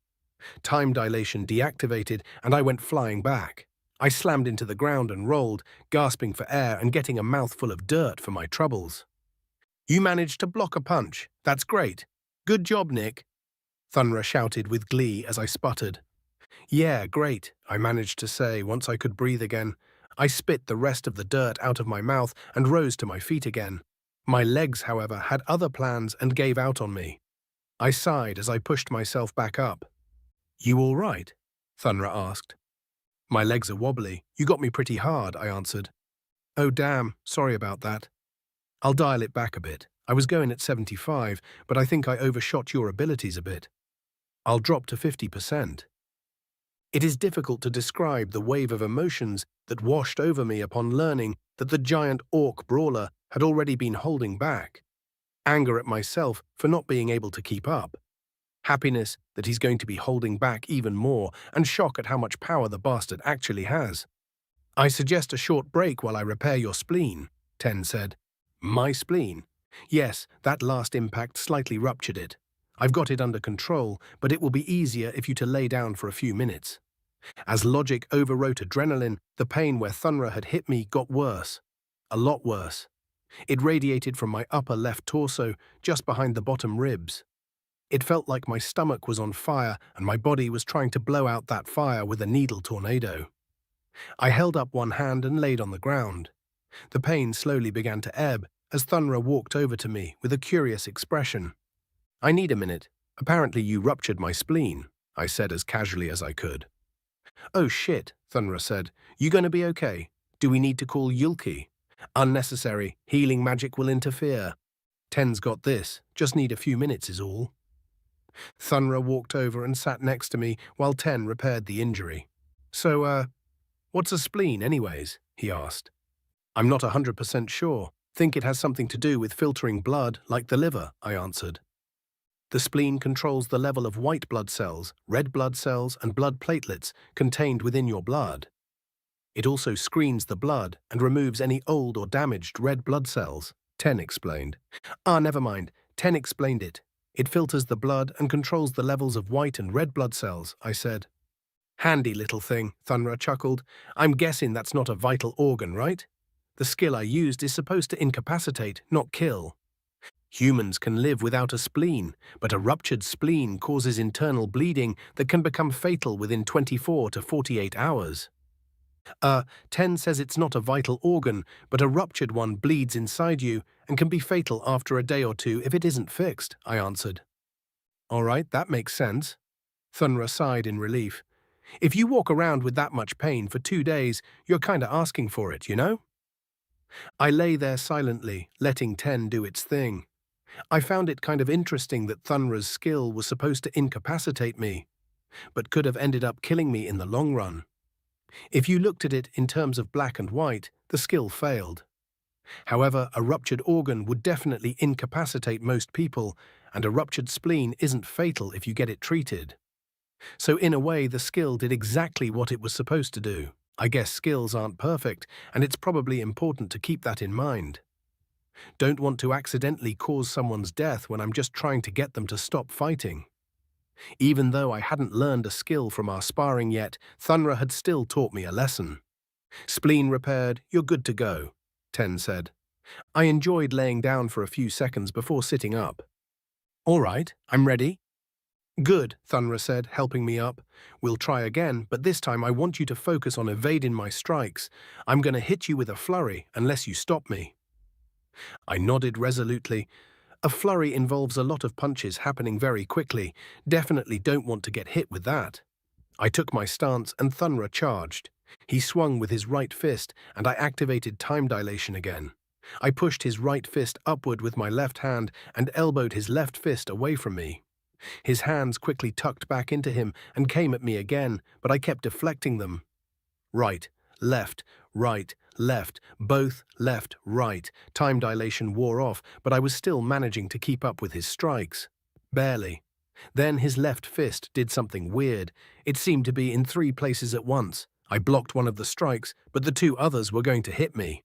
Time dilation deactivated, and I went flying back. I slammed into the ground and rolled, gasping for air and getting a mouthful of dirt for my troubles. "You managed to block a punch. That's great. Good job, Nick," Thunra shouted with glee as I sputtered. "Yeah, great," I managed to say once I could breathe again. I spit the rest of the dirt out of my mouth and rose to my feet again. My legs, however, had other plans and gave out on me. I sighed as I pushed myself back up. "You all right?" Thunra asked. "My legs are wobbly. You got me pretty hard," I answered. "Oh damn, sorry about that. I'll dial it back a bit. I was going at 75, but I think I overshot your abilities a bit. I'll drop to 50%. It is difficult to describe the wave of emotions that washed over me upon learning that the giant orc brawler had already been holding back. Anger at myself for not being able to keep up. Happiness that he's going to be holding back even more, and shock at how much power the bastard actually has. "I suggest a short break while I repair your spleen," Ten said. "My spleen?" "Yes, that last impact slightly ruptured it. I've got it under control, but it will be easier if you to lay down for a few minutes." As logic overwrote adrenaline, the pain where Thunra had hit me got worse. A lot worse. It radiated from my upper left torso, just behind the bottom ribs. It felt like my stomach was on fire and my body was trying to blow out that fire with a needle tornado. I held up one hand and laid on the ground. The pain slowly began to ebb as Thunra walked over to me with a curious expression. "I need a minute. Apparently you ruptured my spleen," I said as casually as I could. "Oh shit," Thunra said. "You gonna be okay? Do we need to call Yulki?" "Unnecessary. Healing magic will interfere. Ten's got this. Just need a few minutes is all." Thunra walked over and sat next to me while Ten repaired the injury. "So, what's a spleen anyways?" he asked. "I'm not 100% sure. Think it has something to do with filtering blood like the liver," I answered. "The spleen controls the level of white blood cells, red blood cells, and blood platelets contained within your blood. It also screens the blood and removes any old or damaged red blood cells," Ten explained. Never mind. Ten explained it. "It filters the blood and controls the levels of white and red blood cells," I said. "Handy little thing," Thunra chuckled. "I'm guessing that's not a vital organ, right? The skill I used is supposed to incapacitate, not kill. Humans can live without a spleen, but a ruptured spleen causes internal bleeding that can become fatal within 24 to 48 hours. Ten says it's not a vital organ, but a ruptured one bleeds inside you and can be fatal after a day or two if it isn't fixed," I answered. "All right, that makes sense." Thunra sighed in relief. "If you walk around with that much pain for 2 days, you're kinda asking for it, you know?" I lay there silently, letting Ten do its thing. I found it kind of interesting that Thunra's skill was supposed to incapacitate me, but could have ended up killing me in the long run. If you looked at it in terms of black and white, the skill failed. However, a ruptured organ would definitely incapacitate most people, and a ruptured spleen isn't fatal if you get it treated. So in a way, the skill did exactly what it was supposed to do. I guess skills aren't perfect, and it's probably important to keep that in mind. Don't want to accidentally cause someone's death when I'm just trying to get them to stop fighting. Even though I hadn't learned a skill from our sparring yet, Thunra had still taught me a lesson. "Spleen repaired, you're good to go," Ten said. I enjoyed laying down for a few seconds before sitting up. "All right, I'm ready." "Good," Thunra said, helping me up. "We'll try again, but this time I want you to focus on evading my strikes. I'm going to hit you with a flurry unless you stop me." I nodded resolutely. A flurry involves a lot of punches happening very quickly. Definitely don't want to get hit with that. I took my stance and Thunra charged. He swung with his right fist and I activated time dilation again. I pushed his right fist upward with my left hand and elbowed his left fist away from me. His hands quickly tucked back into him and came at me again, but I kept deflecting them. Right, left, both left, right. Time dilation wore off, but I was still managing to keep up with his strikes. Barely. Then his left fist did something weird. It seemed to be in 3 places at once. I blocked one of the strikes, but the 2 others were going to hit me.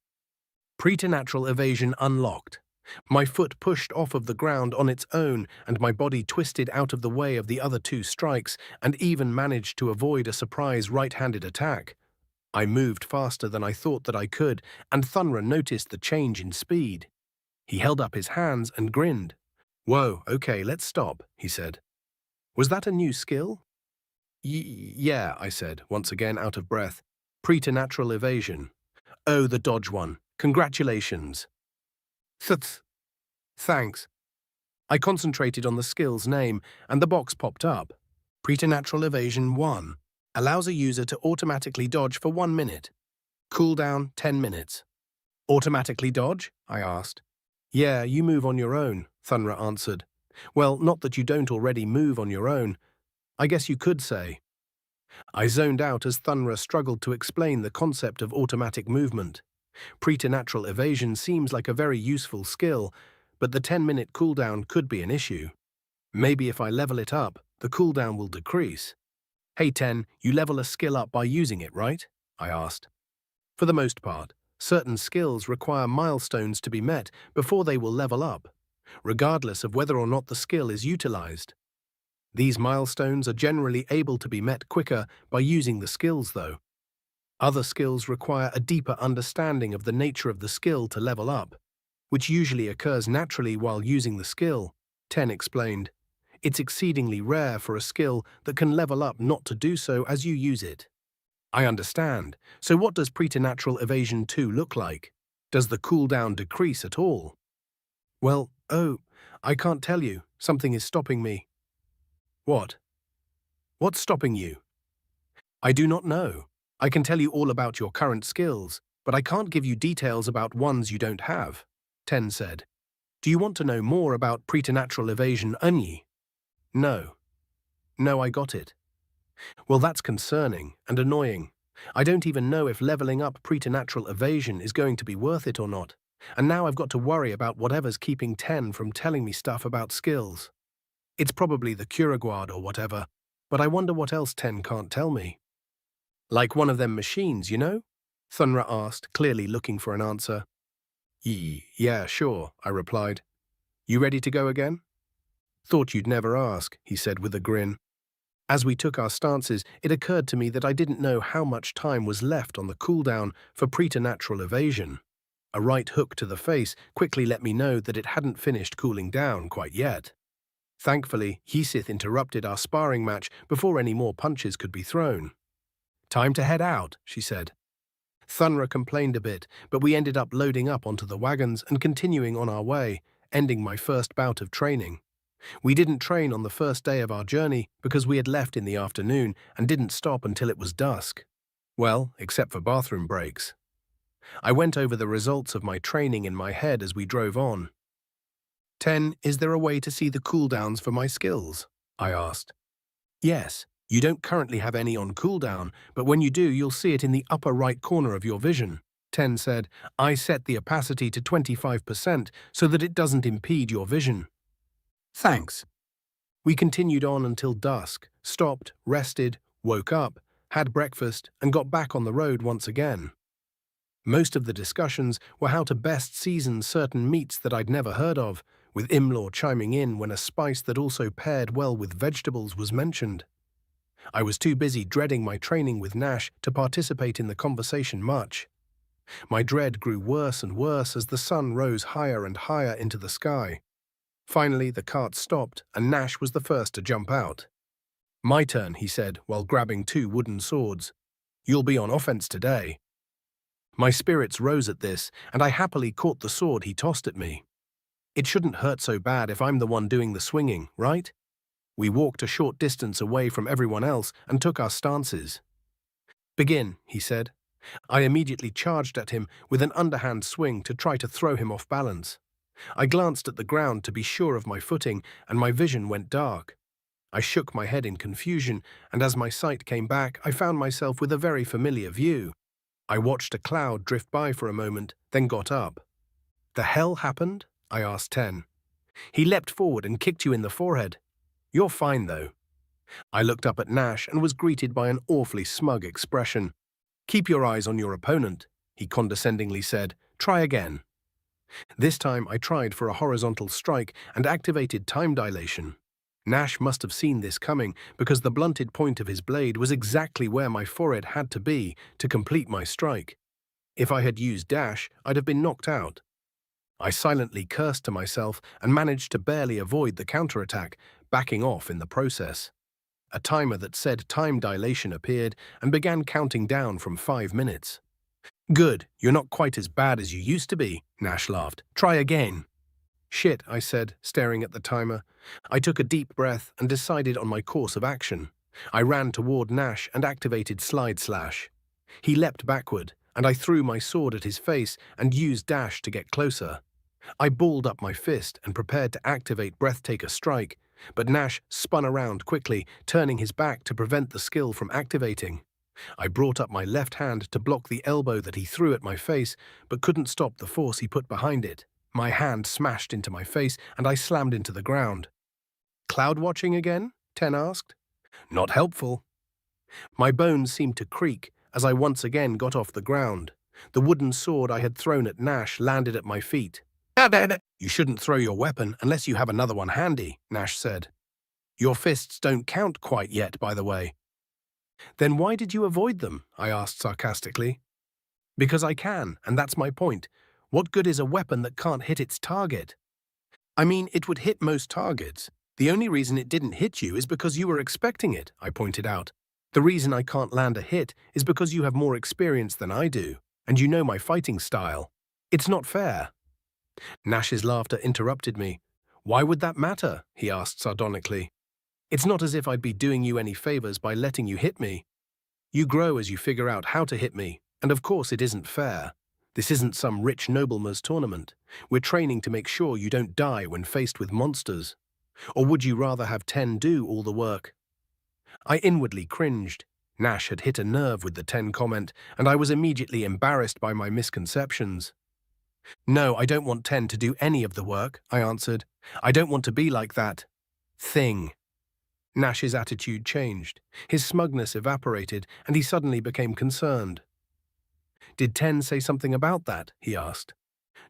Preternatural evasion unlocked. My foot pushed off of the ground on its own, and my body twisted out of the way of the other 2 strikes, and even managed to avoid a surprise right-handed attack. I moved faster than I thought that I could, and Thunra noticed the change in speed. He held up his hands and grinned. "Whoa, okay, let's stop," he said. "Was that a new skill?" Yeah, I said, once again out of breath. "Preternatural evasion." "Oh, the dodge one. Congratulations." Thanks. I concentrated on the skill's name, and the box popped up. Preternatural Evasion 1 allows a user to automatically dodge for 1 minute. Cooldown 10 minutes. Automatically dodge? I asked. Yeah, you move on your own, Thunra answered. Well, not that you don't already move on your own. I guess you could say. I zoned out as Thunra struggled to explain the concept of automatic movement. Preternatural evasion seems like a very useful skill, but the 10-minute cooldown could be an issue. Maybe if I level it up, the cooldown will decrease. Hey 10, you level a skill up by using it, right? I asked. For the most part, certain skills require milestones to be met before they will level up, regardless of whether or not the skill is utilized. These milestones are generally able to be met quicker by using the skills, though. Other skills require a deeper understanding of the nature of the skill to level up, which usually occurs naturally while using the skill, Ten explained. It's exceedingly rare for a skill that can level up not to do so as you use it. I understand. So what does Preternatural Evasion 2 look like? Does the cooldown decrease at all? Well, I can't tell you. Something is stopping me. What? What's stopping you? I do not know. I can tell you all about your current skills, but I can't give you details about ones you don't have, Ten said. Do you want to know more about Preternatural Evasion only? No. No, I got it. Well, that's concerning and annoying. I don't even know if leveling up Preternatural Evasion is going to be worth it or not, and now I've got to worry about whatever's keeping Ten from telling me stuff about skills. It's probably the Curaguard or whatever, but I wonder what else Ten can't tell me. Like one of them machines, you know? Thunra asked, clearly looking for an answer. Yeah, sure, I replied. You ready to go again? Thought you'd never ask, he said with a grin. As we took our stances, it occurred to me that I didn't know how much time was left on the cooldown for Preternatural Evasion. A right hook to the face quickly let me know that it hadn't finished cooling down quite yet. Thankfully, Ysith interrupted our sparring match before any more punches could be thrown. Time to head out, she said. Thunra complained a bit, but we ended up loading up onto the wagons and continuing on our way, ending my first bout of training. We didn't train on the first day of our journey because we had left in the afternoon and didn't stop until it was dusk. Well, except for bathroom breaks. I went over the results of my training in my head as we drove on. 10, is there a way to see the cooldowns for my skills? I asked. Yes. You don't currently have any on cooldown, but when you do, you'll see it in the upper right corner of your vision. 10 said, I set the opacity to 25% so that it doesn't impede your vision. Thanks. We continued on until dusk, stopped, rested, woke up, had breakfast, and got back on the road once again. Most of the discussions were how to best season certain meats that I'd never heard of, with Imlaw chiming in when a spice that also paired well with vegetables was mentioned. I was too busy dreading my training with Nash to participate in the conversation much. My dread grew worse and worse as the sun rose higher and higher into the sky. Finally, the cart stopped, and Nash was the first to jump out. My turn, he said, while grabbing 2 wooden swords. You'll be on offense today. My spirits rose at this, and I happily caught the sword he tossed at me. It shouldn't hurt so bad if I'm the one doing the swinging, right? We walked a short distance away from everyone else and took our stances. Begin, he said. I immediately charged at him with an underhand swing to try to throw him off balance. I glanced at the ground to be sure of my footing, and my vision went dark. I shook my head in confusion, and as my sight came back, I found myself with a very familiar view. I watched a cloud drift by for a moment, then got up. The hell happened? I asked 10. He leapt forward and kicked you in the forehead. You're fine, though. I looked up at Nash and was greeted by an awfully smug expression. Keep your eyes on your opponent, he condescendingly said. Try again. This time I tried for a horizontal strike and activated time dilation. Nash must have seen this coming because the blunted point of his blade was exactly where my forehead had to be to complete my strike. If I had used dash, I'd have been knocked out. I silently cursed to myself and managed to barely avoid the counterattack, backing off in the process. A timer that said time dilation appeared and began counting down from 5 minutes. Good, you're not quite as bad as you used to be, Nash laughed. Try again. Shit, I said, staring at the timer. I took a deep breath and decided on my course of action. I ran toward Nash and activated Slide Slash. He leapt backward, and I threw my sword at his face and used dash to get closer. I balled up my fist and prepared to activate Breathtaker Strike, but Nash spun around quickly, turning his back to prevent the skill from activating. I brought up my left hand to block the elbow that he threw at my face, but couldn't stop the force he put behind it. My hand smashed into my face, and I slammed into the ground. Cloud watching again? Ten asked. Not helpful. My bones seemed to creak as I once again got off the ground. The wooden sword I had thrown at Nash landed at my feet. You shouldn't throw your weapon unless you have another one handy, Nash said. Your fists don't count quite yet, by the way. Then why did you avoid them? I asked sarcastically. Because I can, and that's my point. What good is a weapon that can't hit its target? I mean, it would hit most targets. The only reason it didn't hit you is because you were expecting it, I pointed out. The reason I can't land a hit is because you have more experience than I do, and you know my fighting style. It's not fair. Nash's laughter interrupted me. Why would that matter? He asked sardonically. It's not as if I'd be doing you any favors by letting you hit me. You grow as you figure out how to hit me, and of course it isn't fair. This isn't some rich nobleman's tournament. We're training to make sure you don't die when faced with monsters. Or would you rather have 10 do all the work? I inwardly cringed. Nash had hit a nerve with the 10 comment, and I was immediately embarrassed by my misconceptions. No, I don't want 10 to do any of the work, I answered. I don't want to be like that thing. Nash's attitude changed. His smugness evaporated, and he suddenly became concerned. Did 10 say something about that? He asked.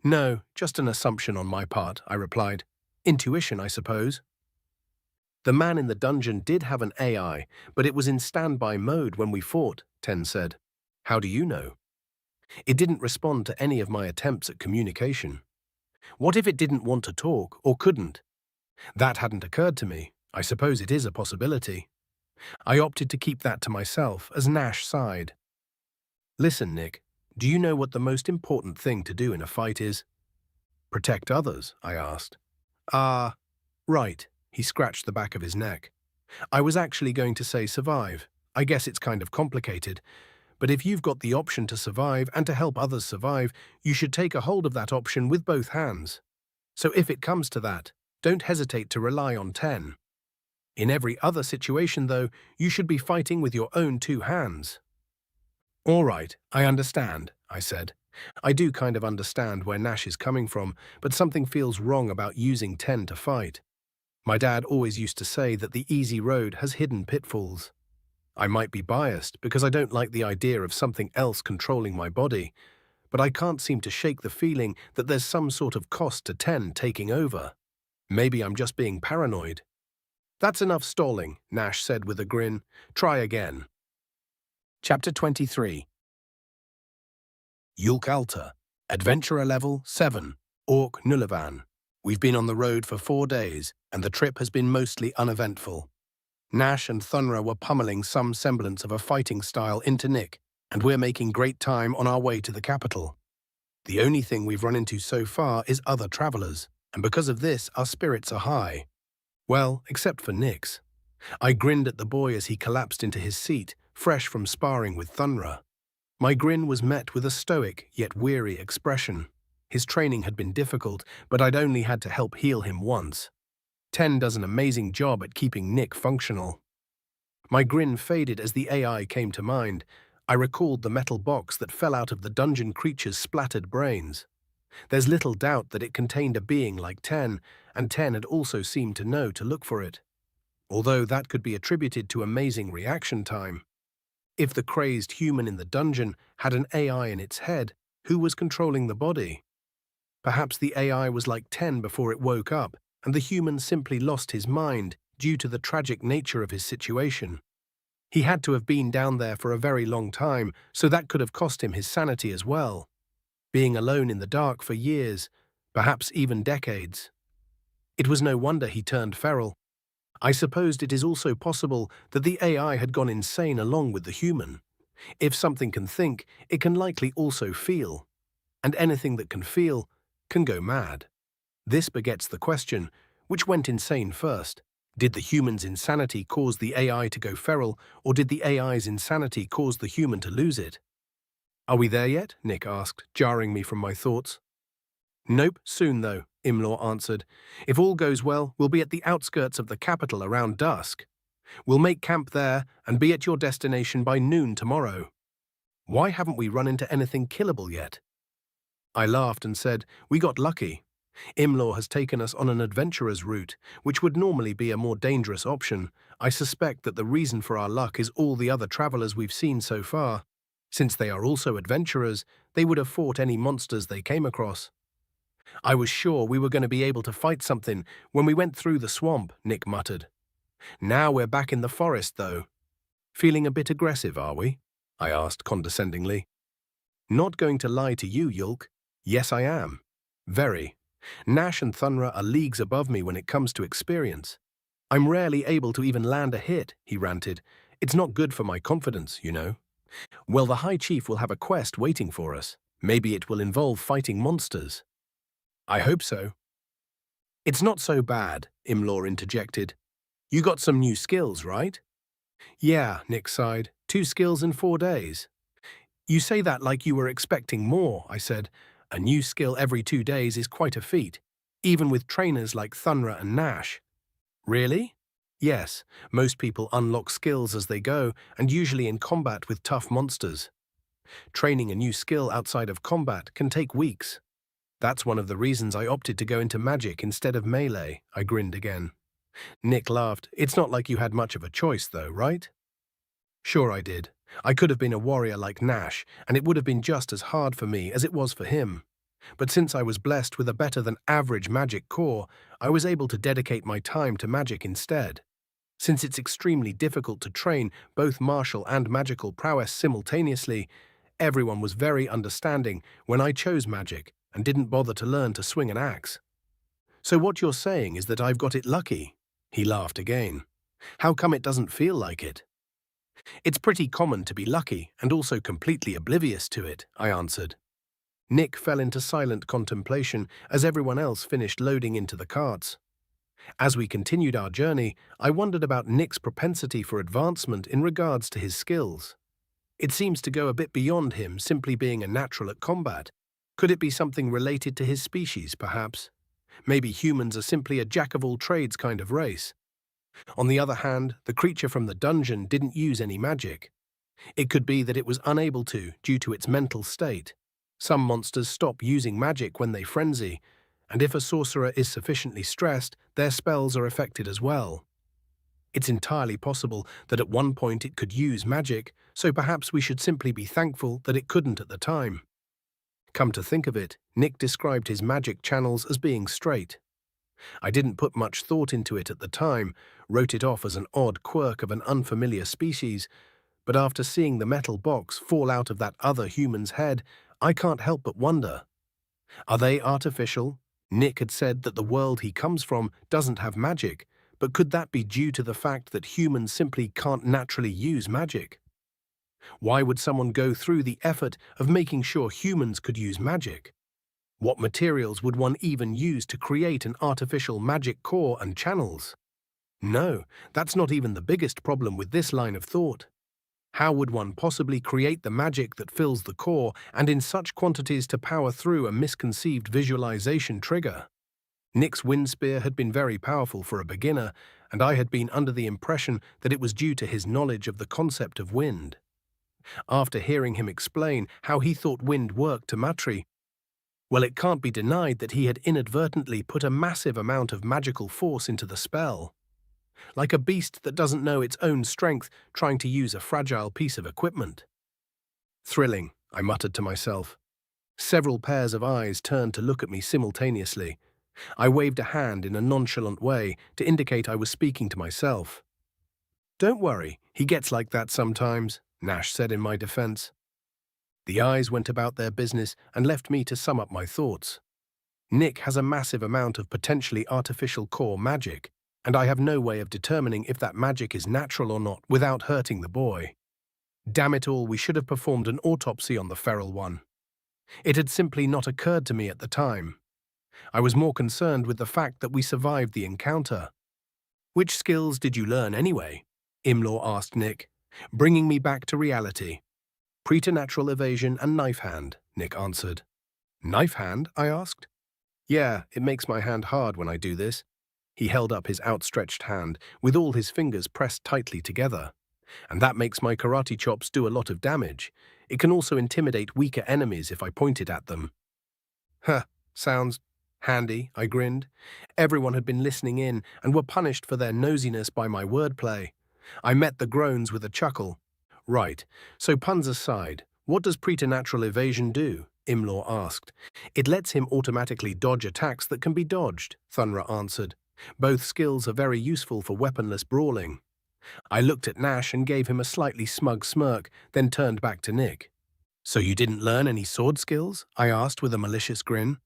No, just an assumption on my part, I replied. Intuition, I suppose. The man in the dungeon did have an AI, but it was in standby mode when we fought, 10 said. How do you know? It didn't respond to any of my attempts at communication. What if it didn't want to talk or couldn't? That hadn't occurred to me. I suppose it is a possibility. I opted to keep that to myself as Nash sighed. Listen, Nick, do you know what the most important thing to do in a fight is? Protect others, I asked. Right, he scratched the back of his neck. I was actually going to say survive. I guess it's kind of complicated. But if you've got the option to survive and to help others survive, you should take a hold of that option with both hands. So if it comes to that, don't hesitate to rely on 10. In every other situation, though, you should be fighting with your own 2 hands. All right, I understand, I said. I do kind of understand where Nash is coming from, but something feels wrong about using 10 to fight. My dad always used to say that the easy road has hidden pitfalls. I might be biased because I don't like the idea of something else controlling my body, but I can't seem to shake the feeling that there's some sort of cost to 10 taking over. Maybe I'm just being paranoid. That's enough stalling, Nash said with a grin. Try again. Chapter 23. Yulkalta, Adventurer Level 7, Orc Nulavan. We've been on the road for 4 days, and the trip has been mostly uneventful. Nash and Thunra were pummeling some semblance of a fighting style into Nick, and we're making great time on our way to the capital. The only thing we've run into so far is other travelers, and because of this, our spirits are high. Well, except for Nick's. I grinned at the boy as he collapsed into his seat, fresh from sparring with Thunra. My grin was met with a stoic yet weary expression. His training had been difficult, but I'd only had to help heal him once. 10 does an amazing job at keeping Nick functional. My grin faded as the AI came to mind. I recalled the metal box that fell out of the dungeon creature's splattered brains. There's little doubt that it contained a being like 10, and 10 had also seemed to know to look for it. although that could be attributed to amazing reaction time. If the crazed human in the dungeon had an AI in its head, who was controlling the body? Perhaps the AI was like 10 before it woke up, and the human simply lost his mind due to the tragic nature of his situation. He had to have been down there for a very long time, so that could have cost him his sanity as well. Being alone in the dark for years, perhaps even decades. It was no wonder he turned feral. I supposed it is also possible that the AI had gone insane along with the human. If something can think, it can likely also feel. And anything that can feel can go mad. This begets the question, which went insane first? Did the human's insanity cause the AI to go feral, or did the AI's insanity cause the human to lose it? Are we there yet? Nick asked, jarring me from my thoughts. Nope, soon though, Imlaw answered. If all goes well, we'll be at the outskirts of the capital around dusk. We'll make camp there and be at your destination by noon tomorrow. Why haven't we run into anything killable yet? I laughed and said, we got lucky. Imlaw has taken us on an adventurer's route, which would normally be a more dangerous option. I suspect that the reason for our luck is all the other travelers we've seen so far. Since they are also adventurers, they would have fought any monsters they came across. I was sure we were going to be able to fight something when we went through the swamp, Nick muttered. Now we're back in the forest, though. Feeling a bit aggressive, are we? I asked condescendingly. Not going to lie to you, Yulk. Yes, I am. Very. Nash and Thunra are leagues above me when it comes to experience. I'm rarely able to even land a hit, he ranted. It's not good for my confidence, you know. Well, the High Chief will have a quest waiting for us. Maybe it will involve fighting monsters. I hope so. It's not so bad, Imlaw interjected. You got some new skills, right? Yeah, Nick sighed. 2 skills in 4 days. You say that like you were expecting more, I said. A new skill every 2 days is quite a feat, even with trainers like Thunra and Nash. Really? Yes, most people unlock skills as they go, and usually in combat with tough monsters. Training a new skill outside of combat can take weeks. That's one of the reasons I opted to go into magic instead of melee, I grinned again. Nick laughed. It's not like you had much of a choice though, right? Sure I did. I could have been a warrior like Nash, and it would have been just as hard for me as it was for him. But since I was blessed with a better-than-average magic core, I was able to dedicate my time to magic instead. Since it's extremely difficult to train both martial and magical prowess simultaneously, everyone was very understanding when I chose magic and didn't bother to learn to swing an axe. So what you're saying is that I've got it lucky? He laughed again. How come it doesn't feel like it? It's pretty common to be lucky and also completely oblivious to it, I answered. Nick fell into silent contemplation as everyone else finished loading into the carts. As we continued our journey, I wondered about Nick's propensity for advancement in regards to his skills. It seems to go a bit beyond him simply being a natural at combat. Could it be something related to his species, perhaps? Maybe humans are simply a jack-of-all-trades kind of race. On the other hand, the creature from the dungeon didn't use any magic. It could be that it was unable to due to its mental state. Some monsters stop using magic when they frenzy, and if a sorcerer is sufficiently stressed, their spells are affected as well. It's entirely possible that at one point it could use magic, so perhaps we should simply be thankful that it couldn't at the time. Come to think of it, Nick described his magic channels as being straight. I didn't put much thought into it at the time, wrote it off as an odd quirk of an unfamiliar species, but after seeing the metal box fall out of that other human's head, I can't help but wonder. Are they artificial? Nick had said that the world he comes from doesn't have magic, but could that be due to the fact that humans simply can't naturally use magic? Why would someone go through the effort of making sure humans could use magic? What materials would one even use to create an artificial magic core and channels? No, that's not even the biggest problem with this line of thought. How would one possibly create the magic that fills the core and in such quantities to power through a misconceived visualization trigger? Nick's wind spear had been very powerful for a beginner, and I had been under the impression that it was due to his knowledge of the concept of wind. After hearing him explain how he thought wind worked to Matri, well, it can't be denied that he had inadvertently put a massive amount of magical force into the spell. like a beast that doesn't know its own strength trying to use a fragile piece of equipment. Thrilling, I muttered to myself. Several pairs of eyes turned to look at me simultaneously. I waved a hand in a nonchalant way to indicate I was speaking to myself. "Don't worry, he gets like that sometimes," Nash said in my defense. The eyes went about their business and left me to sum up my thoughts. Nick has a massive amount of potentially artificial core magic, and I have no way of determining if that magic is natural or not without hurting the boy. Damn it all, we should have performed an autopsy on the feral one. It had simply not occurred to me at the time. I was more concerned with the fact that we survived the encounter. "Which skills did you learn anyway?" Imlaw asked Nick, bringing me back to reality. "Preternatural evasion and knife hand," Nick answered. "Knife hand?" I asked. "Yeah, it makes my hand hard when I do this." He held up his outstretched hand, with all his fingers pressed tightly together. "And that makes my karate chops do a lot of damage. It can also intimidate weaker enemies if I point it at them." "Huh, sounds handy," I grinned. Everyone had been listening in and were punished for their nosiness by my wordplay. I met the groans with a chuckle. "Right, so puns aside, what does preternatural evasion do?" Imlaw asked. "It lets him automatically dodge attacks that can be dodged," Thunra answered. "Both skills are very useful for weaponless brawling." I looked at Nash and gave him a slightly smug smirk, then turned back to Nick. "So you didn't learn any sword skills?" I asked with a malicious grin.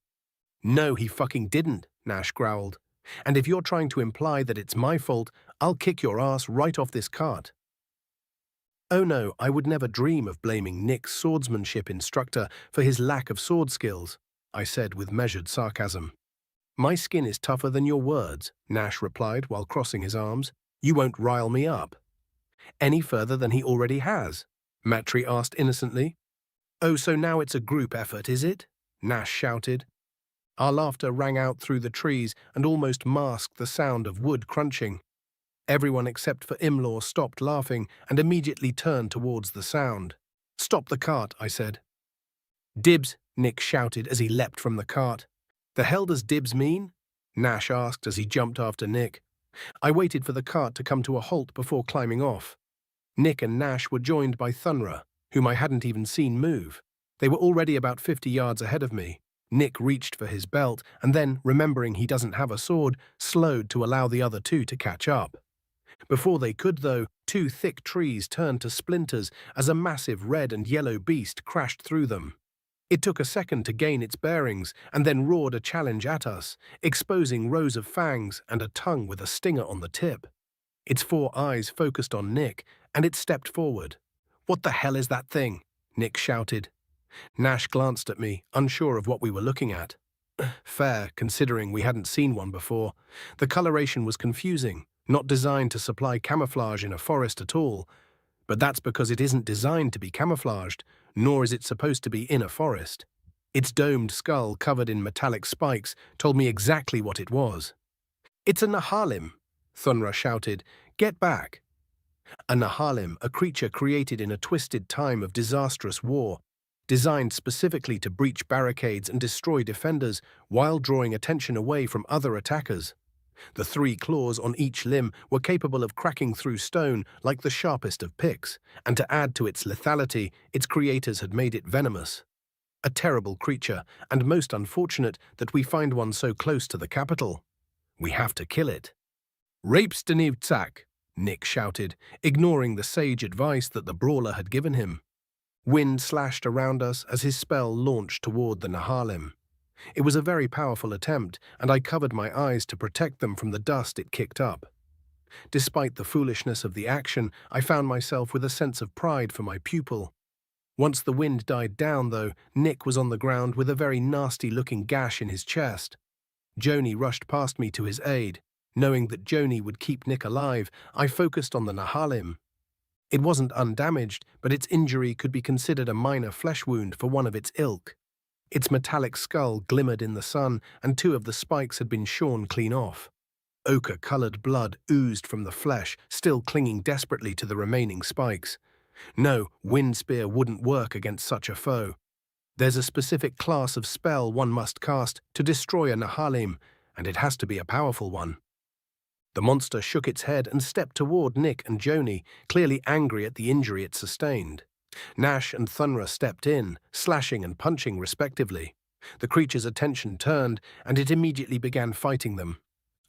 "No, he fucking didn't," Nash growled. "And if you're trying to imply that it's my fault, I'll kick your ass right off this cart." Oh no, I would never dream of blaming Nick's swordsmanship instructor for his lack of sword skills, I said with measured sarcasm. "My skin is tougher than your words," Nash replied while crossing his arms. "You won't rile me up." "Any further than he already has?" Matri asked innocently. "Oh, so now it's a group effort, is it?" Nash shouted. Our laughter rang out through the trees and almost masked the sound of wood crunching. Everyone except for Imlaw stopped laughing and immediately turned towards the sound. "Stop the cart," I said. "Dibs," Nick shouted as he leapt from the cart. "The hell does dibs mean?" Nash asked as he jumped after Nick. I waited for the cart to come to a halt before climbing off. Nick and Nash were joined by Thunra, whom I hadn't even seen move. They were already about 50 yards ahead of me. Nick reached for his belt and then, remembering he doesn't have a sword, slowed to allow the other two to catch up. Before they could, though, two thick trees turned to splinters as a massive red and yellow beast crashed through them. It took a second to gain its bearings and then roared a challenge at us, exposing rows of fangs and a tongue with a stinger on the tip. Its 4 eyes focused on Nick, and it stepped forward. "What the hell is that thing?" Nick shouted. Nash glanced at me, unsure of what we were looking at. Fair, considering we hadn't seen one before. The coloration was confusing, not designed to supply camouflage in a forest at all. But that's because it isn't designed to be camouflaged, nor is it supposed to be in a forest. Its domed skull covered in metallic spikes told me exactly what it was. "It's a Nahalim," Thunra shouted. "Get back." A Nahalim, a creature created in a twisted time of disastrous war, designed specifically to breach barricades and destroy defenders while drawing attention away from other attackers. The 3 claws on each limb were capable of cracking through stone like the sharpest of picks, and to add to its lethality, its creators had made it venomous. A terrible creature, and most unfortunate that we find one so close to the capital. We have to kill it. "Rapes Denivtsak," Nick shouted, ignoring the sage advice that the brawler had given him. Wind slashed around us as his spell launched toward the Nahalim. It was a very powerful attempt, and I covered my eyes to protect them from the dust it kicked up. Despite the foolishness of the action, I found myself with a sense of pride for my pupil. Once the wind died down, though, Nick was on the ground with a very nasty-looking gash in his chest. Joni rushed past me to his aid. Knowing that Joni would keep Nick alive, I focused on the Nahalim. It wasn't undamaged, but its injury could be considered a minor flesh wound for one of its ilk. Its metallic skull glimmered in the sun, and 2 of the spikes had been shorn clean off. Ochre-colored blood oozed from the flesh, still clinging desperately to the remaining spikes. No, Wind Spear wouldn't work against such a foe. There's a specific class of spell one must cast to destroy a Nahalim, and it has to be a powerful one. The monster shook its head and stepped toward Nick and Joni, clearly angry at the injury it sustained. Nash and Thunra stepped in, slashing and punching respectively. The creature's attention turned, and it immediately began fighting them.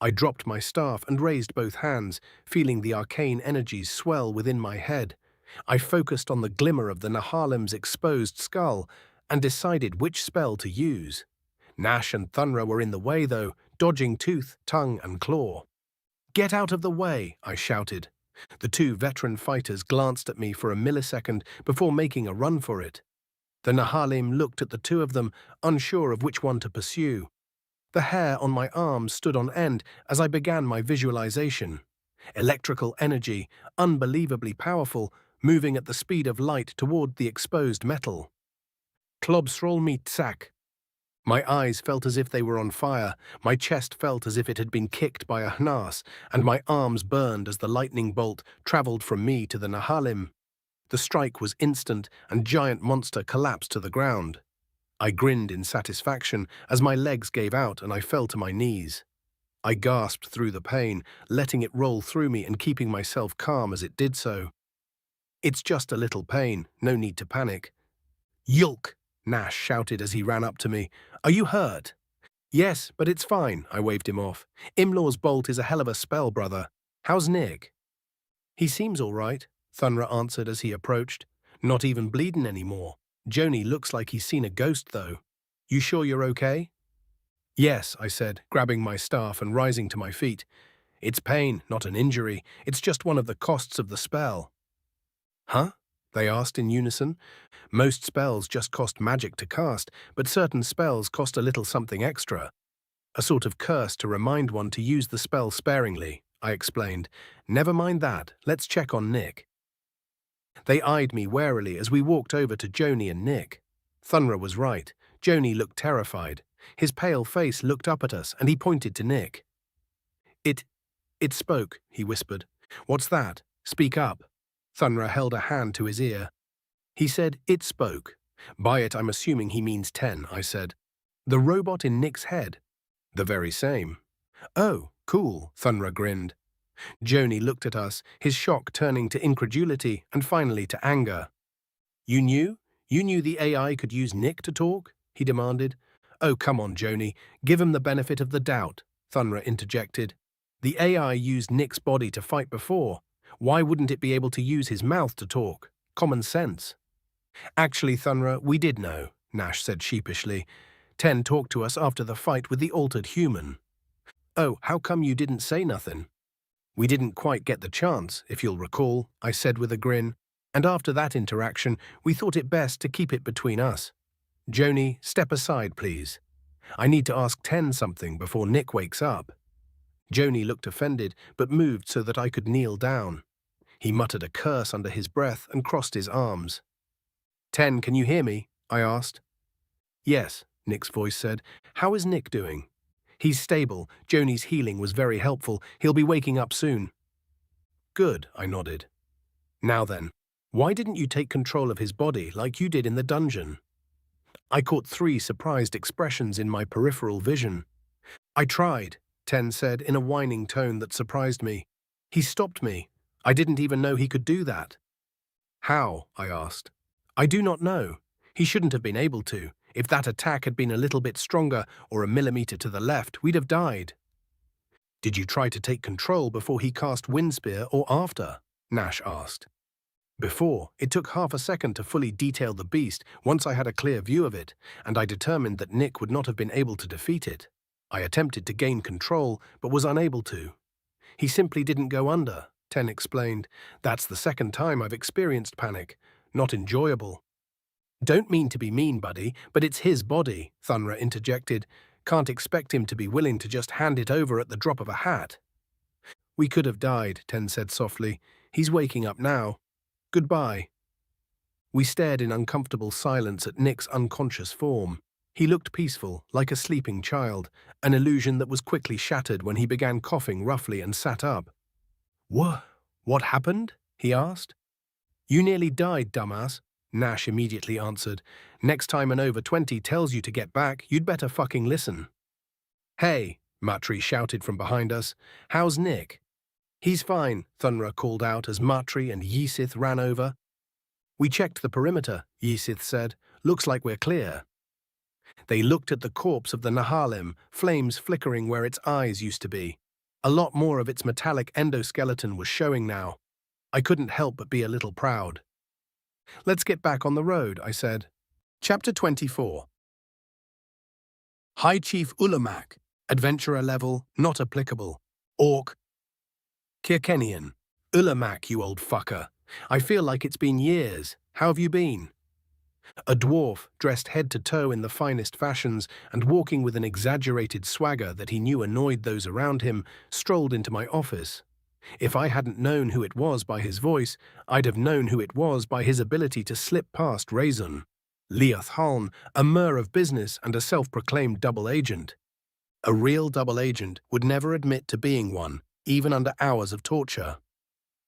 I dropped my staff and raised both hands, feeling the arcane energies swell within my head. I focused on the glimmer of the Nahalim's exposed skull and decided which spell to use. Nash and Thunra were in the way, though, dodging tooth, tongue, and claw. "Get out of the way," I shouted. The two veteran fighters glanced at me for a millisecond before making a run for it. The Nahalim looked at the two of them, unsure of which one to pursue. The hair on my arms stood on end as I began my visualization. Electrical energy, unbelievably powerful, moving at the speed of light toward the exposed metal. Klobsrol mi tsak. My eyes felt as if they were on fire, my chest felt as if it had been kicked by a hnas, and my arms burned as the lightning bolt traveled from me to the Nahalim. The strike was instant, and giant monster collapsed to the ground. I grinned in satisfaction as my legs gave out and I fell to my knees. I gasped through the pain, letting it roll through me and keeping myself calm as it did so. "It's just a little pain, no need to panic." "Yulk!" Nash shouted as he ran up to me. "Are you hurt?" "Yes, but it's fine," I waved him off. "Imlaw's bolt is a hell of a spell, brother. How's Nick?" "He seems all right," Thunra answered as he approached. "Not even bleeding anymore. Joni looks like he's seen a ghost, though. You sure you're okay?" "Yes," I said, grabbing my staff and rising to my feet. "It's pain, not an injury. It's just one of the costs of the spell." "Huh?" they asked in unison. "Most spells just cost magic to cast, but certain spells cost a little something extra. A sort of curse to remind one to use the spell sparingly," I explained. "Never mind that, let's check on Nick." They eyed me warily as we walked over to Joni and Nick. Thunra was right. Joni looked terrified. His pale face looked up at us, and he pointed to Nick. It spoke," he whispered. "What's that? Speak up." Thunra held a hand to his ear. He said, "It spoke." "By it, I'm assuming he means 10, I said. "The robot in Nick's head?" "The very same." "Oh, cool," Thunra grinned. Joni looked at us, his shock turning to incredulity and finally to anger. "You knew? You knew the AI could use Nick to talk?" he demanded. "Oh, come on, Joni. Give him the benefit of the doubt," Thunra interjected. "The AI used Nick's body to fight before. Why wouldn't it be able to use his mouth to talk? Common sense." "Actually, Thunra, we did know," Nash said sheepishly. 10 talked to us after the fight with the altered human." "Oh, how come you didn't say nothing?" "We didn't quite get the chance, if you'll recall," I said with a grin. "And after that interaction, we thought it best to keep it between us. Joni, step aside, please. I need to ask 10 something before Nick wakes up." Joni looked offended, but moved so that I could kneel down. He muttered a curse under his breath and crossed his arms. 10, can you hear me?" I asked. "Yes," Nick's voice said. "How is Nick doing?" "He's stable. Joni's healing was very helpful. He'll be waking up soon." "Good," I nodded. "Now then, why didn't you take control of his body like you did in the dungeon?" I caught 3 surprised expressions in my peripheral vision. "I tried," 10 said in a whining tone that surprised me. "He stopped me. I didn't even know he could do that." "How?" I asked. "I do not know. He shouldn't have been able to. If that attack had been a little bit stronger or a millimeter to the left, we'd have died." "Did you try to take control before he cast Windspear or after?" Nash asked. "Before. It took half a second to fully detail the beast once I had a clear view of it, and I determined that Nick would not have been able to defeat it. I attempted to gain control, but was unable to. He simply didn't go under," 10 explained. "That's the second time I've experienced panic. Not enjoyable." "Don't mean to be mean, buddy, but it's his body," Thunra interjected. "Can't expect him to be willing to just hand it over at the drop of a hat." "We could have died," 10 said softly. "He's waking up now. Goodbye." We stared in uncomfortable silence at Nick's unconscious form. He looked peaceful, like a sleeping child, an illusion that was quickly shattered when he began coughing roughly and sat up. What happened?" he asked. "You nearly died, dumbass," Nash immediately answered. "Next time an over 20 tells you to get back, you'd better fucking listen." "Hey," Matri shouted from behind us. How's Nick? He's fine, Thunra called out as Matri and Yisith ran over. We checked the perimeter, Yisith said. Looks like we're clear. They looked at the corpse of the Nahalim, flames flickering where its eyes used to be. A lot more of its metallic endoskeleton was showing now. I couldn't help but be a little proud. Let's get back on the road, I said. Chapter 24. High Chief Ulamak, Adventurer level, not applicable. Orc. Kirkenian. Ulamak, you old fucker. I feel like it's been years. How have you been? A dwarf, dressed head to toe in the finest fashions and walking with an exaggerated swagger that he knew annoyed those around him, strolled into my office. If I hadn't known who it was by his voice, I'd have known who it was by his ability to slip past Razon. Leoth Haln, a Mer of business and a self-proclaimed double agent. A real double agent would never admit to being one, even under hours of torture.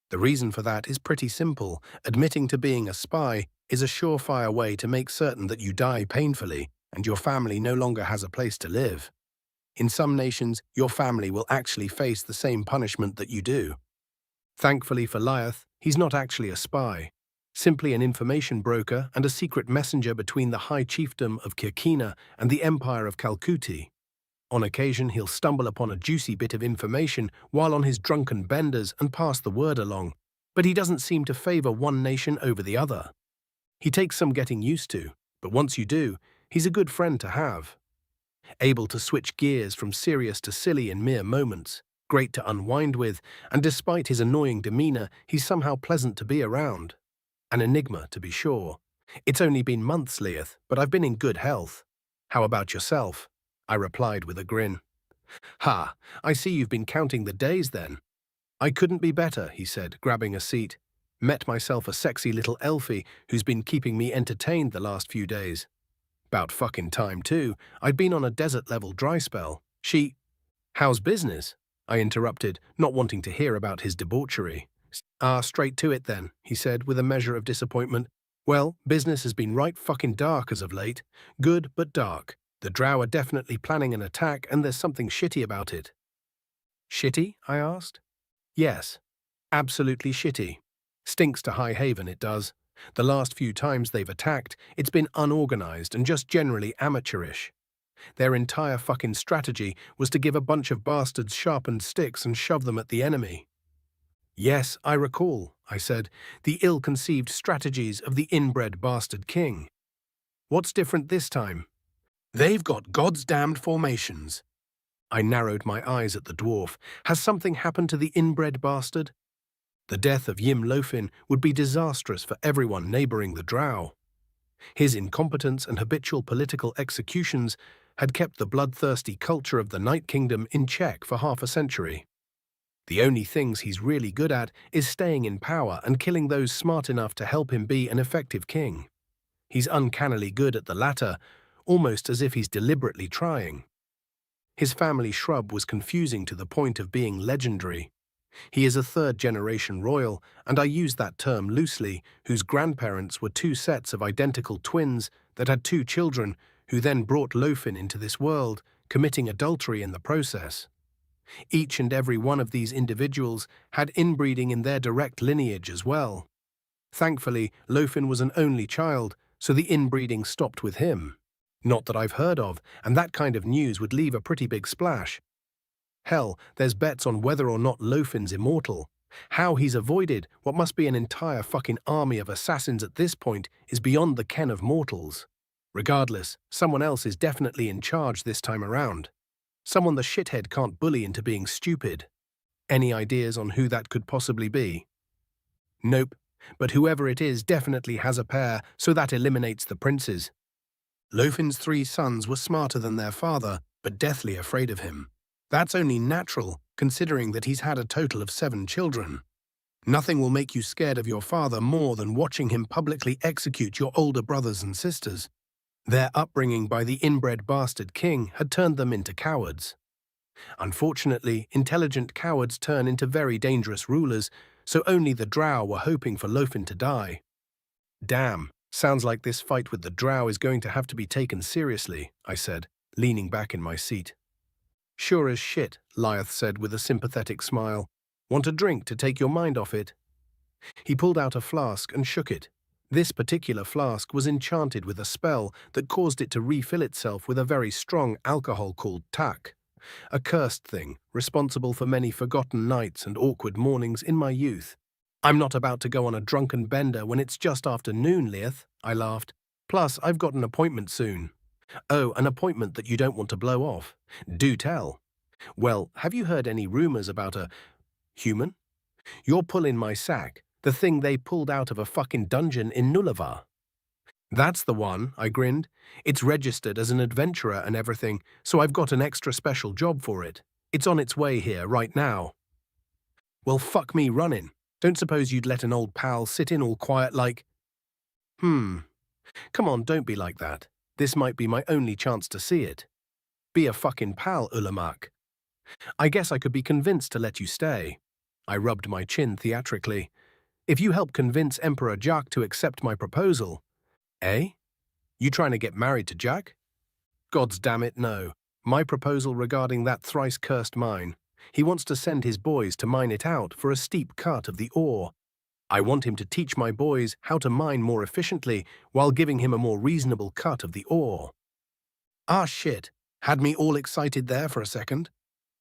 The reason for that is pretty simple. Admitting to being a spy is a surefire way to make certain that you die painfully and your family no longer has a place to live. In some nations, your family will actually face the same punishment that you do. Thankfully for Leoth, he's not actually a spy, simply an information broker and a secret messenger between the High Chiefdom of Kirkina and the Empire of Kalkuti. On occasion, he'll stumble upon a juicy bit of information while on his drunken benders and pass the word along, but he doesn't seem to favor one nation over the other. He takes some getting used to, but once you do, he's a good friend to have. Able to switch gears from serious to silly in mere moments, great to unwind with, and despite his annoying demeanor, he's somehow pleasant to be around. An enigma, to be sure. It's only been months, Leoth, but I've been in good health. How about yourself? I replied with a grin. Ha, I see you've been counting the days then. I couldn't be better, he said, grabbing a seat. Met myself a sexy little elfie who's been keeping me entertained the last few days. About fucking time, too. I'd been on a desert-level dry spell. How's business? I interrupted, not wanting to hear about his debauchery. Straight to it then, he said with a measure of disappointment. Well, business has been right fucking dark as of late. Good, but dark. The Drow are definitely planning an attack and there's something shitty about it. Shitty? I asked. Yes. Absolutely shitty. Stinks to High Haven, it does. The last few times they've attacked, it's been unorganized and just generally amateurish. Their entire fucking strategy was to give a bunch of bastards sharpened sticks and shove them at the enemy. Yes, I recall, I said, the ill-conceived strategies of the inbred bastard king. What's different this time? They've got God's damned formations. I narrowed my eyes at the dwarf. Has something happened to the inbred bastard? The death of Yim Lofin would be disastrous for everyone neighboring the Drow. His incompetence and habitual political executions had kept the bloodthirsty culture of the Night Kingdom in check for half a century. The only things he's really good at is staying in power and killing those smart enough to help him be an effective king. He's uncannily good at the latter, almost as if he's deliberately trying. His family shrub was confusing to the point of being legendary. He is a third-generation royal, and I use that term loosely, whose grandparents were two sets of identical twins that had two children, who then brought Lofin into this world, committing adultery in the process. Each and every one of these individuals had inbreeding in their direct lineage as well. Thankfully, Lofin was an only child, so the inbreeding stopped with him. Not that I've heard of, and that kind of news would leave a pretty big splash. Hell, there's bets on whether or not Lofin's immortal. How he's avoided what must be an entire fucking army of assassins at this point is beyond the ken of mortals. Regardless, someone else is definitely in charge this time around. Someone the shithead can't bully into being stupid. Any ideas on who that could possibly be? Nope, but whoever it is definitely has a pair, so that eliminates the princes. Lofin's 3 sons were smarter than their father, but deathly afraid of him. That's only natural, considering that he's had a total of 7 children. Nothing will make you scared of your father more than watching him publicly execute your older brothers and sisters. Their upbringing by the inbred bastard king had turned them into cowards. Unfortunately, intelligent cowards turn into very dangerous rulers, so only the Drow were hoping for Lofin to die. Damn, sounds like this fight with the Drow is going to have to be taken seriously, I said, leaning back in my seat. Sure as shit, Lyeth said with a sympathetic smile. Want a drink to take your mind off it? He pulled out a flask and shook it. This particular flask was enchanted with a spell that caused it to refill itself with a very strong alcohol called tak, a cursed thing responsible for many forgotten nights and awkward mornings in my youth. I'm not about to go on a drunken bender when it's just after noon, Lyeth, I laughed. Plus, I've got an appointment soon. Oh, an appointment that you don't want to blow off. Do tell. Well, have you heard any rumors about a human? You're pulling my sack, the thing they pulled out of a fucking dungeon in Nullava. That's the one, I grinned. It's registered as an adventurer and everything, so I've got an extra special job for it. It's on its way here right now. Well, fuck me running. Don't suppose you'd let an old pal sit in all quiet like… Come on, don't be like that. This might be my only chance to see it. Be a fucking pal, Ulamak. I guess I could be convinced to let you stay. I rubbed my chin theatrically. If you help convince Emperor Jack to accept my proposal… Eh? You trying to get married to Jack? Gods damn it, no. My proposal regarding that thrice-cursed mine. He wants to send his boys to mine it out for a steep cut of the ore. I want him to teach my boys how to mine more efficiently while giving him a more reasonable cut of the ore. Ah shit, had me all excited there for a second.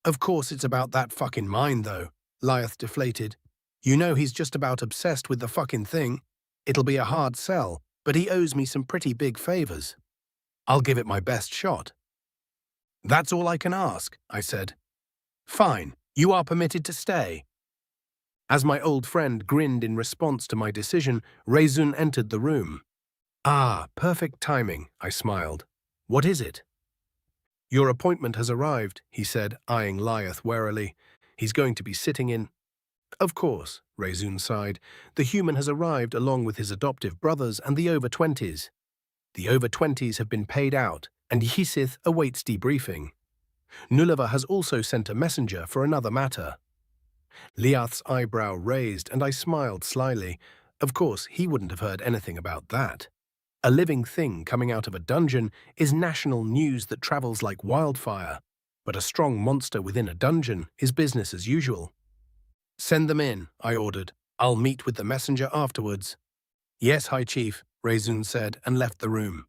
Of course it's about that fucking mine though, Lyeth deflated. You know he's just about obsessed with the fucking thing. It'll be a hard sell, but he owes me some pretty big favors. I'll give it my best shot. That's all I can ask, I said. Fine, you are permitted to stay. As my old friend grinned in response to my decision, Rezun entered the room. Ah, perfect timing, I smiled. What is it? Your appointment has arrived, he said, eyeing Lyeth warily. He's going to be sitting in… Of course, Rezun sighed. The human has arrived along with his adoptive brothers and the over-20s. The over-20s have been paid out, and Yisith awaits debriefing. Nullava has also sent a messenger for another matter. Lyeth's eyebrow raised, and I smiled slyly. Of course, he wouldn't have heard anything about that. A living thing coming out of a dungeon is national news that travels like wildfire, but a strong monster within a dungeon is business as usual. Send them in, I ordered. I'll meet with the messenger afterwards. Yes, High Chief, Rezun said, and left the room.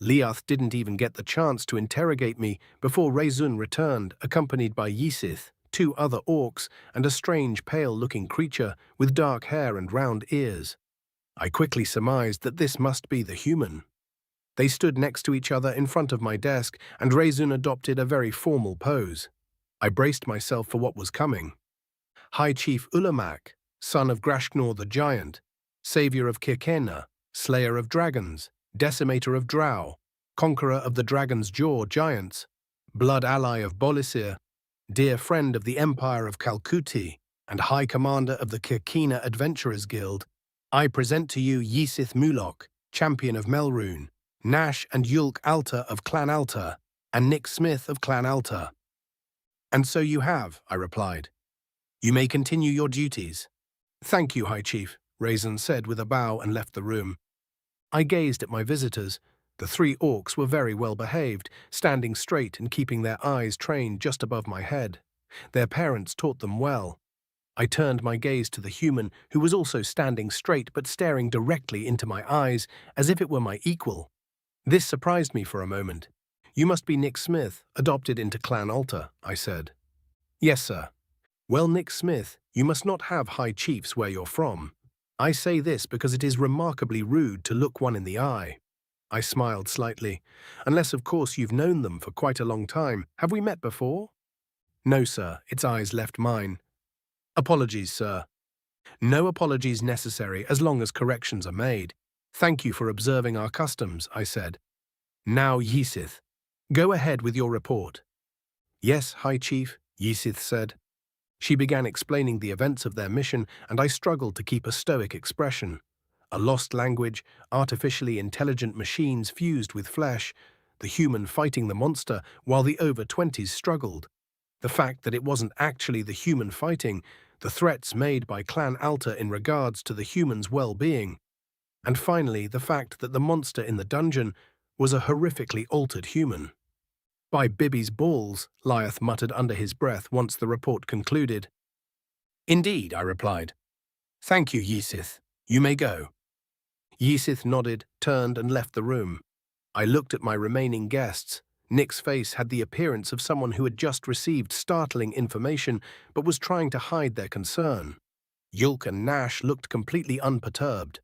Lyeth didn't even get the chance to interrogate me before Rezun returned, accompanied by Yisith, 2 other orcs, and a strange pale-looking creature with dark hair and round ears. I quickly surmised that this must be the human. They stood next to each other in front of my desk, and Rezun adopted a very formal pose. I braced myself for what was coming. High Chief Ulamak, son of Grashknor the Giant, savior of Kirkena, slayer of dragons, decimator of Drow, conqueror of the Dragon's Jaw giants, blood ally of Bolisir, dear friend of the Empire of Kalkuti, and High Commander of the Kirkena Adventurers Guild, I present to you Yisith Mulok, champion of Melrune, Nash and Yulk Alta of Clan Alta, and Nick Smith of Clan Alta. And so you have, I replied. You may continue your duties. Thank you, High Chief, Rezun said with a bow and left the room. I gazed at my visitors. The 3 orcs were very well behaved, standing straight and keeping their eyes trained just above my head. Their parents taught them well. I turned my gaze to the human, who was also standing straight but staring directly into my eyes as if it were my equal. This surprised me for a moment. You must be Nick Smith, adopted into Clan Alta, I said. Yes, sir. Well, Nick Smith, you must not have high chiefs where you're from. I say this because it is remarkably rude to look one in the eye. I smiled slightly. Unless, of course, you've known them for quite a long time. Have we met before? No, sir. Its eyes left mine. Apologies, sir. No apologies necessary as long as corrections are made. Thank you for observing our customs, I said. Now, Yisith, go ahead with your report. Yes, High Chief, Yisith said. She began explaining the events of their mission, and I struggled to keep a stoic expression. A lost language, artificially intelligent machines fused with flesh, the human fighting the monster while the over-20s struggled. The fact that it wasn't actually the human fighting, the threats made by Clan Alta in regards to the human's well-being, and finally the fact that the monster in the dungeon was a horrifically altered human. By Bibby's balls, Lyeth muttered under his breath once the report concluded. Indeed, I replied. Thank you, Yesith. You may go. Yesith nodded, turned and left the room. I looked at my remaining guests. Nick's face had the appearance of someone who had just received startling information but was trying to hide their concern. Yulk and Nash looked completely unperturbed.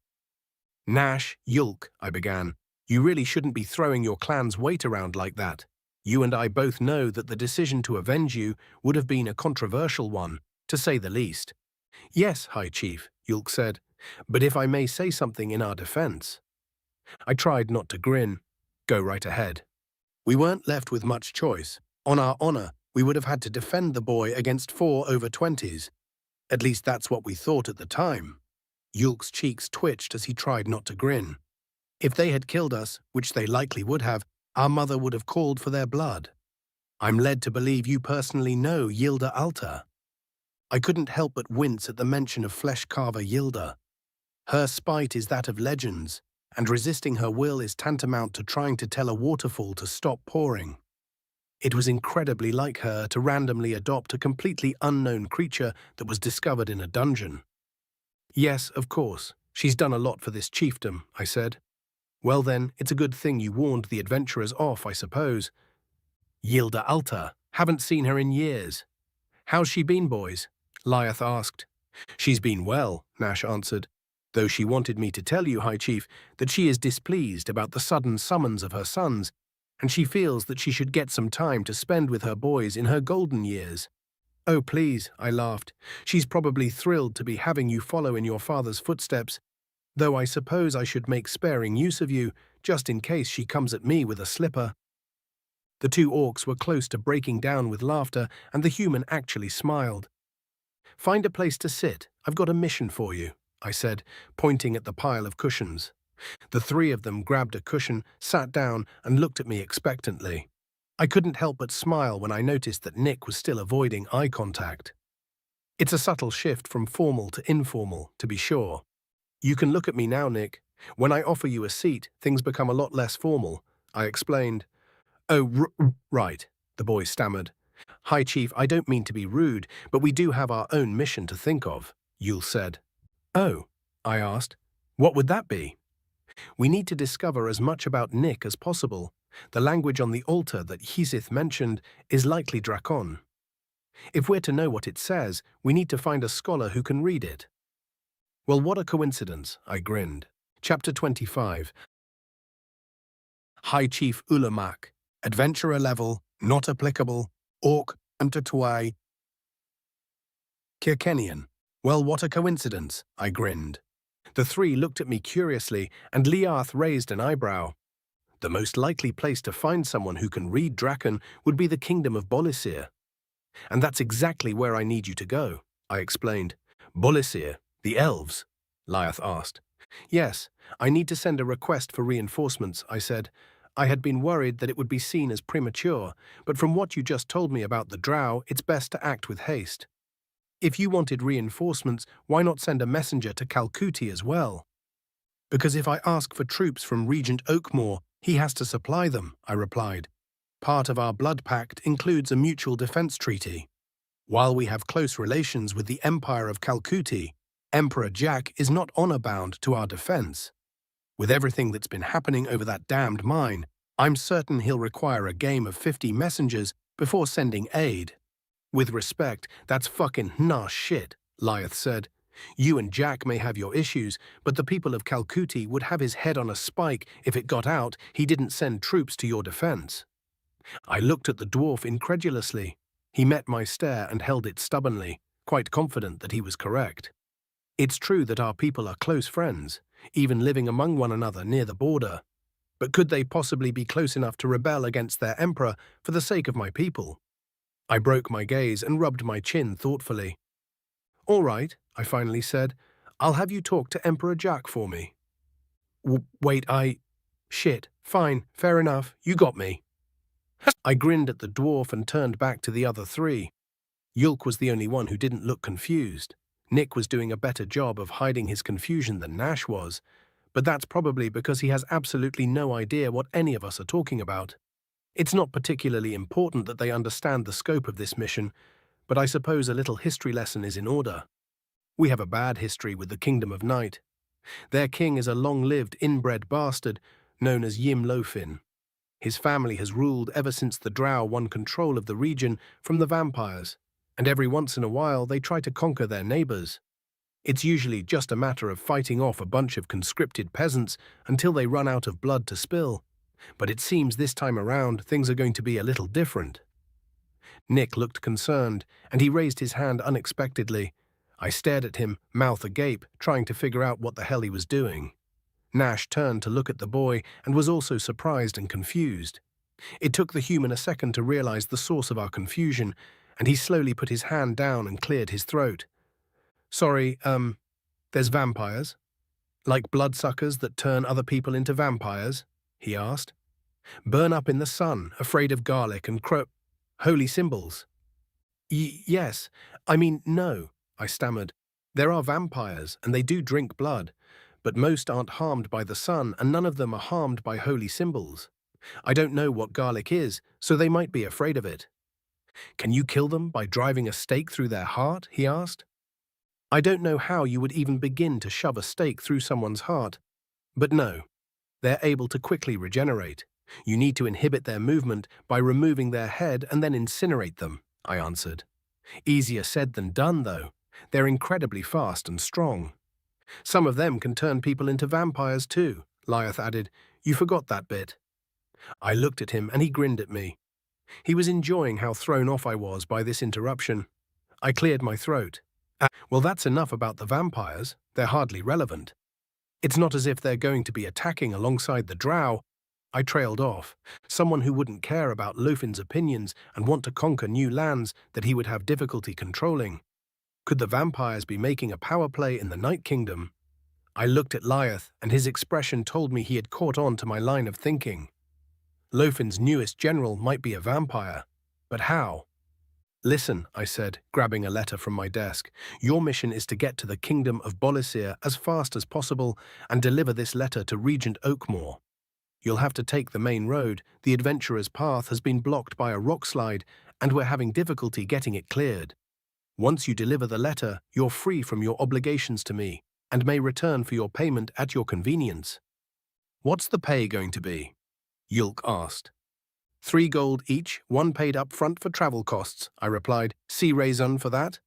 Nash, Yulk, I began, you really shouldn't be throwing your clan's weight around like that. You and I both know that the decision to avenge you would have been a controversial one, to say the least. Yes, High Chief, Yulk said, but if I may say something in our defense. I tried not to grin. Go right ahead. We weren't left with much choice. On our honor, we would have had to defend the boy against 4 over 20s. At least that's what we thought at the time. Yulk's cheeks twitched as he tried not to grin. If they had killed us, which they likely would have, our mother would have called for their blood. I'm led to believe you personally know Yilda Alta. I couldn't help but wince at the mention of flesh-carver Yilda. Her spite is that of legends, and resisting her will is tantamount to trying to tell a waterfall to stop pouring. It was incredibly like her to randomly adopt a completely unknown creature that was discovered in a dungeon. Yes, of course, she's done a lot for this chiefdom, I said. Well then, it's a good thing you warned the adventurers off, I suppose. Yilda Alta, haven't seen her in years. How's she been, boys? Lyeth asked. She's been well, Nash answered, though she wanted me to tell you, High Chief, that she is displeased about the sudden summons of her sons, and she feels that she should get some time to spend with her boys in her golden years. Oh, please, I laughed. She's probably thrilled to be having you follow in your father's footsteps, though I suppose I should make sparing use of you, just in case she comes at me with a slipper. The 2 orcs were close to breaking down with laughter, and the human actually smiled. Find a place to sit. I've got a mission for you, I said, pointing at the pile of cushions. The 3 of them grabbed a cushion, sat down, and looked at me expectantly. I couldn't help but smile when I noticed that Nick was still avoiding eye contact. It's a subtle shift from formal to informal, to be sure. You can look at me now, Nick. When I offer you a seat, things become a lot less formal, I explained. Oh, right, the boy stammered. High Chief, I don't mean to be rude, but we do have our own mission to think of, Yul said. Oh, I asked. What would that be? We need to discover as much about Nick as possible. The language on the altar that Yesith mentioned is likely Dracon. If we're to know what it says, we need to find a scholar who can read it. Well, what a coincidence, I grinned. Chapter 25. High Chief Ulamak, Adventurer Level, Not Applicable, Orc, Antatuai, Kirkenian. Well, what a coincidence, I grinned. The 3 looked at me curiously, and Liath raised an eyebrow. The most likely place to find someone who can read Draken would be the kingdom of Bolisir. And that's exactly where I need you to go, I explained. Bolisir, the elves? Lyeth asked. Yes, I need to send a request for reinforcements, I said. I had been worried that it would be seen as premature, but from what you just told me about the drow, it's best to act with haste. If you wanted reinforcements, why not send a messenger to Calcuti as well? Because if I ask for troops from Regent Oakmore, he has to supply them, I replied. Part of our blood pact includes a mutual defense treaty. While we have close relations with the Empire of Calcuti, Emperor Jack is not honor-bound to our defense. With everything that's been happening over that damned mine, I'm certain he'll require a game of 50 messengers before sending aid. With respect, that's fucking nah shit, Lyeth said. You and Jack may have your issues, but the people of Calcuti would have his head on a spike if it got out he didn't send troops to your defense. I looked at the dwarf incredulously. He met my stare and held it stubbornly, quite confident that he was correct. It's true that our people are close friends, even living among one another near the border. But could they possibly be close enough to rebel against their emperor for the sake of my people? I broke my gaze and rubbed my chin thoughtfully. All right, I finally said. I'll have you talk to Emperor Jack for me. Wait, Shit, fine, fair enough, you got me. I grinned at the dwarf and turned back to the other 3. Yulk was the only one who didn't look confused. Nick was doing a better job of hiding his confusion than Nash was, but that's probably because he has absolutely no idea what any of us are talking about. It's not particularly important that they understand the scope of this mission, but I suppose a little history lesson is in order. We have a bad history with the Kingdom of Night. Their king is a long-lived, inbred bastard known as Yim Lofin. His family has ruled ever since the Drow won control of the region from the vampires, and every once in a while they try to conquer their neighbors. It's usually just a matter of fighting off a bunch of conscripted peasants until they run out of blood to spill. But it seems this time around things are going to be a little different. Nick looked concerned, and he raised his hand unexpectedly. I stared at him, mouth agape, trying to figure out what the hell he was doing. Nash turned to look at the boy and was also surprised and confused. It took the human a second to realize the source of our confusion, and he slowly put his hand down and cleared his throat. Sorry, there's vampires? Like bloodsuckers that turn other people into vampires? He asked. Burn up in the sun, afraid of garlic and holy symbols. Yes, I mean, no, I stammered. There are vampires, and they do drink blood, but most aren't harmed by the sun, and none of them are harmed by holy symbols. I don't know what garlic is, so they might be afraid of it. Can you kill them by driving a stake through their heart? He asked. I don't know how you would even begin to shove a stake through someone's heart, but no, they're able to quickly regenerate. You need to inhibit their movement by removing their head and then incinerate them, I answered. Easier said than done, though. They're incredibly fast and strong. Some of them can turn people into vampires too, Lyeth added. You forgot that bit. I looked at him and he grinned at me. He was enjoying how thrown off I was by this interruption. I cleared my throat. Well, that's enough about the vampires. They're hardly relevant. It's not as if they're going to be attacking alongside the Drow. I trailed off. Someone who wouldn't care about Lofin's opinions and want to conquer new lands that he would have difficulty controlling. Could the vampires be making a power play in the Night Kingdom? I looked at Lyeth, and his expression told me he had caught on to my line of thinking. Lofin's newest general might be a vampire. But how? Listen, I said, grabbing a letter from my desk. Your mission is to get to the Kingdom of Bolisir as fast as possible and deliver this letter to Regent Oakmore. You'll have to take the main road. The adventurer's path has been blocked by a rockslide, and we're having difficulty getting it cleared. Once you deliver the letter, you're free from your obligations to me, and may return for your payment at your convenience. What's the pay going to be? Yulk asked. 3 gold each, 1 paid up front for travel costs, I replied. See raison for that?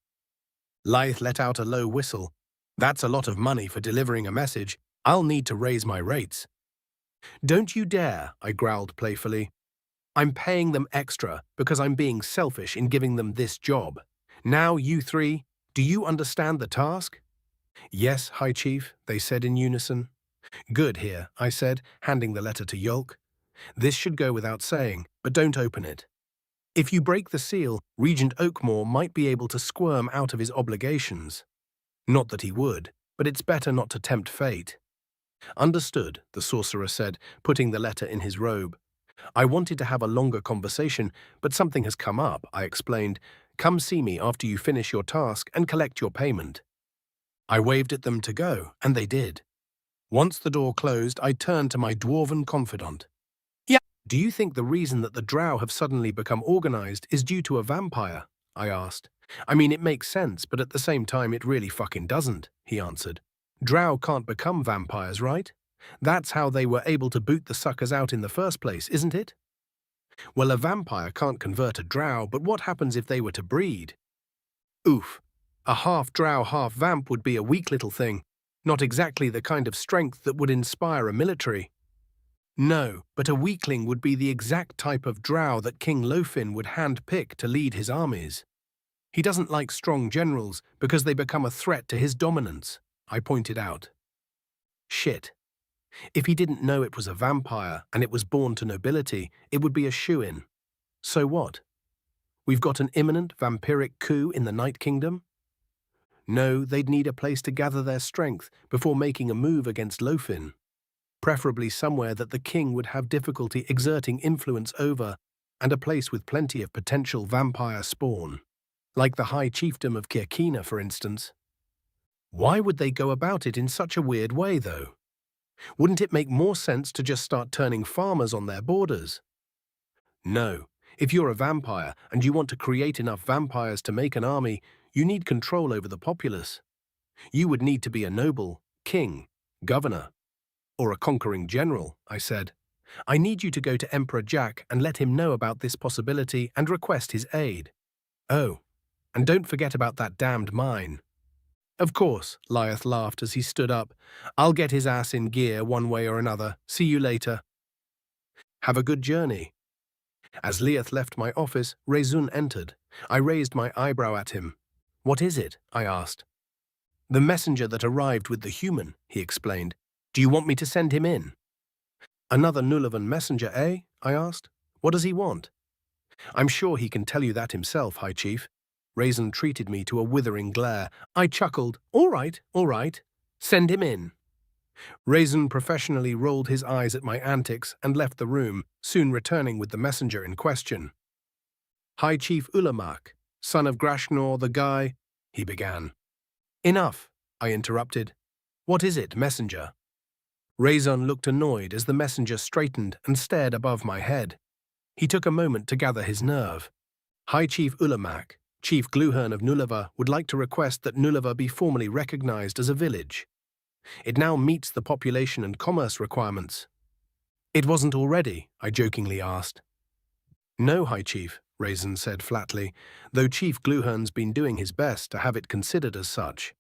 Lyeth let out a low whistle. That's a lot of money for delivering a message. I'll need to raise my rates. Don't you dare, I growled playfully. I'm paying them extra because I'm being selfish in giving them this job. Now, you 3, do you understand the task? Yes, High Chief, they said in unison. Good here, I said, handing the letter to Yulk. This should go without saying, but don't open it. If you break the seal, Regent Oakmore might be able to squirm out of his obligations. Not that he would, but it's better not to tempt fate. Understood, the sorcerer said, putting the letter in his robe. I wanted to have a longer conversation, but something has come up, I explained. Come see me after you finish your task and collect your payment. I waved at them to go, and they did. Once the door closed, I turned to my dwarven confidant. Do you think the reason that the Drow have suddenly become organized is due to a vampire? I asked. I mean, it makes sense, but at the same time it really fucking doesn't, he answered. Drow can't become vampires, right? That's how they were able to boot the suckers out in the first place, isn't it? Well, a vampire can't convert a Drow, but what happens if they were to breed? Oof. A half-Drow, half-vamp would be a weak little thing, not exactly the kind of strength that would inspire a military. No, but a weakling would be the exact type of Drow that King Lofin would hand-pick to lead his armies. He doesn't like strong generals because they become a threat to his dominance, I pointed out. Shit. If he didn't know it was a vampire and it was born to nobility, it would be a shoo-in. So what? We've got an imminent vampiric coup in the Night Kingdom? No, they'd need a place to gather their strength before making a move against Lofin. Preferably somewhere that the king would have difficulty exerting influence over, and a place with plenty of potential vampire spawn. Like the High Chiefdom of Kirkina, for instance. Why would they go about it in such a weird way, though? Wouldn't it make more sense to just start turning farmers on their borders? No. If you're a vampire and you want to create enough vampires to make an army, you need control over the populace. You would need to be a noble, king, governor, or a conquering general, I said. I need you to go to Emperor Jack and let him know about this possibility and request his aid. Oh, and don't forget about that damned mine. Of course, Lyeth laughed as he stood up. I'll get his ass in gear one way or another. See you later. Have a good journey. As Lyeth left my office, Rezun entered. I raised my eyebrow at him. What is it? I asked. The messenger that arrived with the human, he explained. Do you want me to send him in? Another Nulavan messenger, eh? I asked. What does he want? I'm sure he can tell you that himself, High Chief. Rezun treated me to a withering glare. I chuckled. All right. Send him in. Rezun professionally rolled his eyes at my antics and left the room, soon returning with the messenger in question. High Chief Ulamak, son of Grashnor the Guy, he began. Enough, I interrupted. What is it, messenger? Rezun looked annoyed as the messenger straightened and stared above my head. He took a moment to gather his nerve. High Chief Ulamak, Chief Gluhern of Nulava, would like to request that Nulava be formally recognized as a village. It now meets the population and commerce requirements. It wasn't already, I jokingly asked. No, High Chief, Rezun said flatly, though Chief Gluhern's been doing his best to have it considered as such.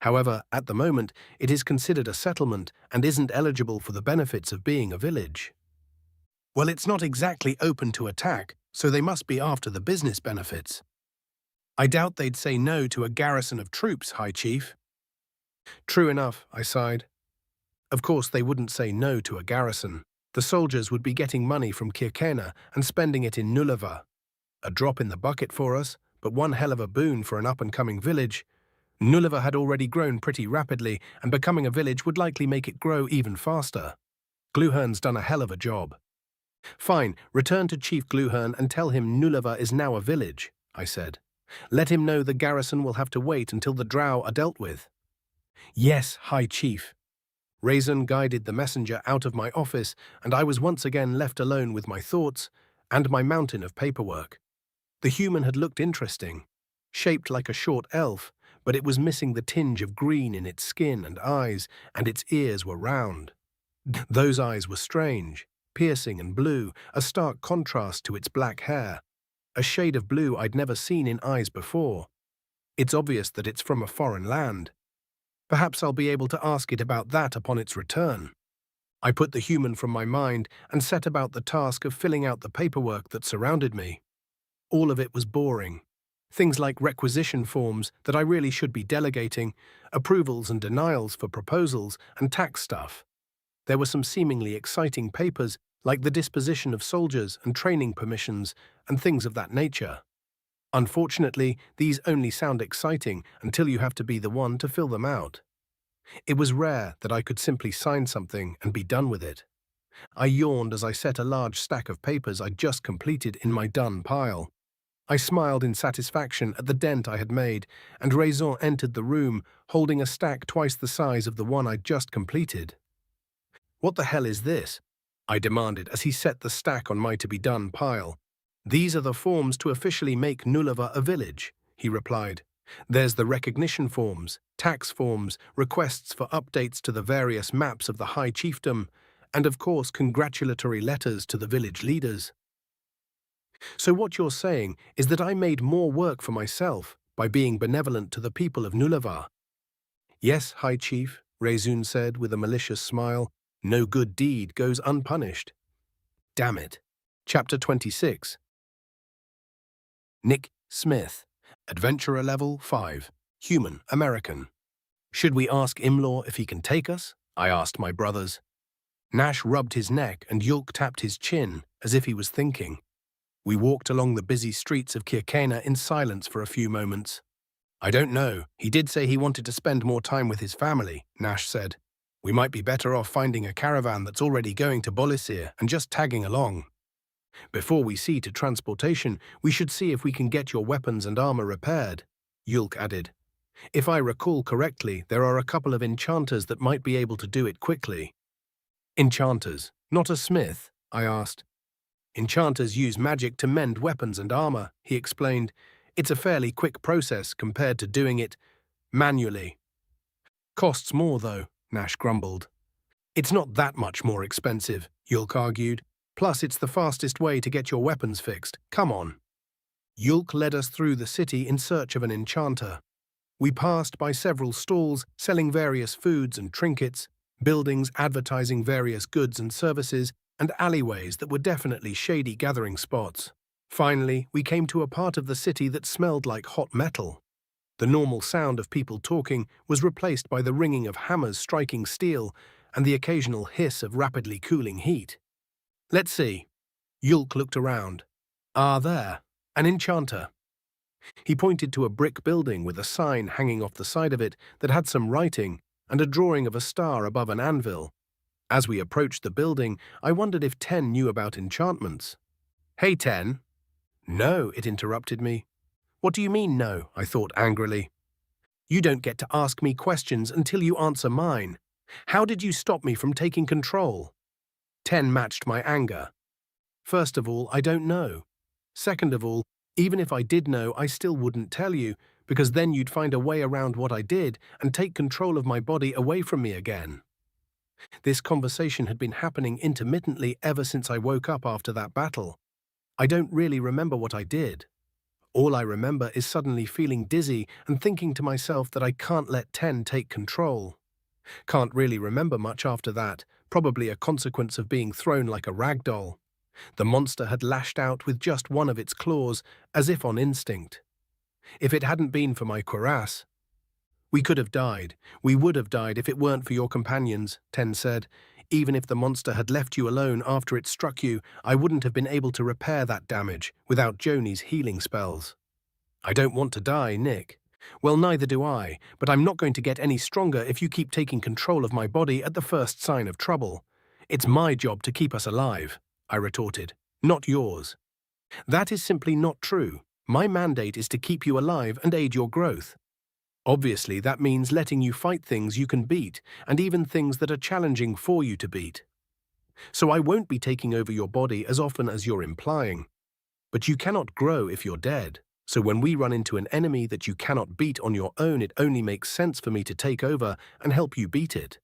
However, at the moment, it is considered a settlement and isn't eligible for the benefits of being a village. Well, it's not exactly open to attack, so they must be after the business benefits. I doubt they'd say no to a garrison of troops, High Chief. True enough, I sighed. Of course, they wouldn't say no to a garrison. The soldiers would be getting money from Kirkena and spending it in Nulava. A drop in the bucket for us, but one hell of a boon for an up-and-coming village. Nulava had already grown pretty rapidly, and becoming a village would likely make it grow even faster. Gluhern's done a hell of a job. Fine, return to Chief Gluhern and tell him Nulava is now a village, I said. Let him know the garrison will have to wait until the drow are dealt with. Yes, High Chief. Rezun guided the messenger out of my office, and I was once again left alone with my thoughts and my mountain of paperwork. The human had looked interesting, shaped like a short elf, but it was missing the tinge of green in its skin and eyes, and its ears were round. Those eyes were strange, piercing and blue, a stark contrast to its black hair, a shade of blue I'd never seen in eyes before. It's obvious that it's from a foreign land. Perhaps I'll be able to ask it about that upon its return. I put the human from my mind and set about the task of filling out the paperwork that surrounded me. All of it was boring. Things like requisition forms that I really should be delegating, approvals and denials for proposals, and tax stuff. There were some seemingly exciting papers like the disposition of soldiers and training permissions and things of that nature. Unfortunately, these only sound exciting until you have to be the one to fill them out. It was rare that I could simply sign something and be done with it. I yawned as I set a large stack of papers I'd just completed in my done pile. I smiled in satisfaction at the dent I had made, and Rezun entered the room, holding a stack twice the size of the one I'd just completed. What the hell is this? I demanded as he set the stack on my to-be-done pile. These are the forms to officially make Nulava a village, he replied. There's the recognition forms, tax forms, requests for updates to the various maps of the High Chiefdom, and of course congratulatory letters to the village leaders. So what you're saying is that I made more work for myself by being benevolent to the people of Nulava. Yes, High Chief, Rezun said with a malicious smile. No good deed goes unpunished. Damn it. Chapter 26. Nick Smith, Adventurer Level 5, Human American. Should we ask Imlaw if he can take us? I asked my brothers. Nash rubbed his neck and Yulk tapped his chin as if he was thinking. We walked along the busy streets of Kirkena in silence for a few moments. I don't know. He did say he wanted to spend more time with his family, Nash said. We might be better off finding a caravan that's already going to Bolisir and just tagging along. Before we see to transportation, we should see if we can get your weapons and armor repaired, Yulk added. If I recall correctly, there are a couple of enchanters that might be able to do it quickly. Enchanters, not a smith? I asked. Enchanters use magic to mend weapons and armor, he explained. It's a fairly quick process compared to doing it manually. Costs more, though, Nash grumbled. It's not that much more expensive, Yulk argued. Plus, it's the fastest way to get your weapons fixed. Come on. Yulk led us through the city in search of an enchanter. We passed by several stalls selling various foods and trinkets, buildings advertising various goods and services, and alleyways that were definitely shady gathering spots. Finally, we came to a part of the city that smelled like hot metal. The normal sound of people talking was replaced by the ringing of hammers striking steel and the occasional hiss of rapidly cooling heat. Let's see. Yulk looked around. There, an enchanter. He pointed to a brick building with a sign hanging off the side of it that had some writing and a drawing of a star above an anvil. As we approached the building, I wondered if Ten knew about enchantments. Hey, Ten. No, it interrupted me. What do you mean, no? I thought angrily. You don't get to ask me questions until you answer mine. How did you stop me from taking control? Ten matched my anger. First of all, I don't know. Second of all, even if I did know, I still wouldn't tell you, because then you'd find a way around what I did and take control of my body away from me again. This conversation had been happening intermittently ever since I woke up after that battle. I don't really remember what I did. All I remember is suddenly feeling dizzy and thinking to myself that I can't let Ten take control. Can't really remember much after that, probably a consequence of being thrown like a rag doll. The monster had lashed out with just one of its claws, as if on instinct. If it hadn't been for my cuirass, we could have died. We would have died if it weren't for your companions, Ten said. Even if the monster had left you alone after it struck you, I wouldn't have been able to repair that damage without Joni's healing spells. I don't want to die, Nick. Well, neither do I, but I'm not going to get any stronger if you keep taking control of my body at the first sign of trouble. It's my job to keep us alive, I retorted, not yours. That is simply not true. My mandate is to keep you alive and aid your growth. Obviously, that means letting you fight things you can beat, and even things that are challenging for you to beat. So I won't be taking over your body as often as you're implying. But you cannot grow if you're dead. So when we run into an enemy that you cannot beat on your own, it only makes sense for me to take over and help you beat it.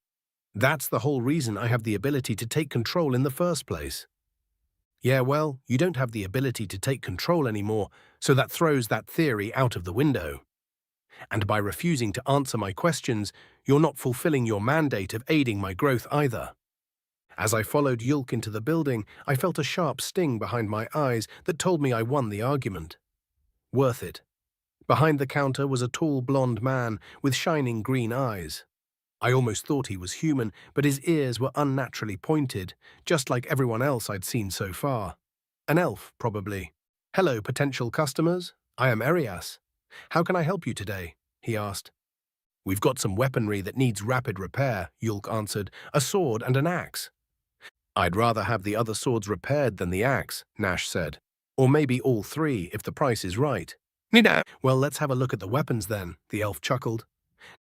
That's the whole reason I have the ability to take control in the first place. Yeah, well, you don't have the ability to take control anymore, so that throws that theory out of the window. And by refusing to answer my questions, you're not fulfilling your mandate of aiding my growth either. As I followed Yulk into the building, I felt a sharp sting behind my eyes that told me I won the argument. Worth it. Behind the counter was a tall blonde man with shining green eyes. I almost thought he was human, but his ears were unnaturally pointed, just like everyone else I'd seen so far. An elf, probably. Hello, potential customers. I am Arias. How can I help you today? He asked. We've got some weaponry that needs rapid repair, Yulk answered, a sword and an axe. I'd rather have the other swords repaired than the axe, Nash said. Or maybe all three, if the price is right. Well, let's have a look at the weapons then, the elf chuckled.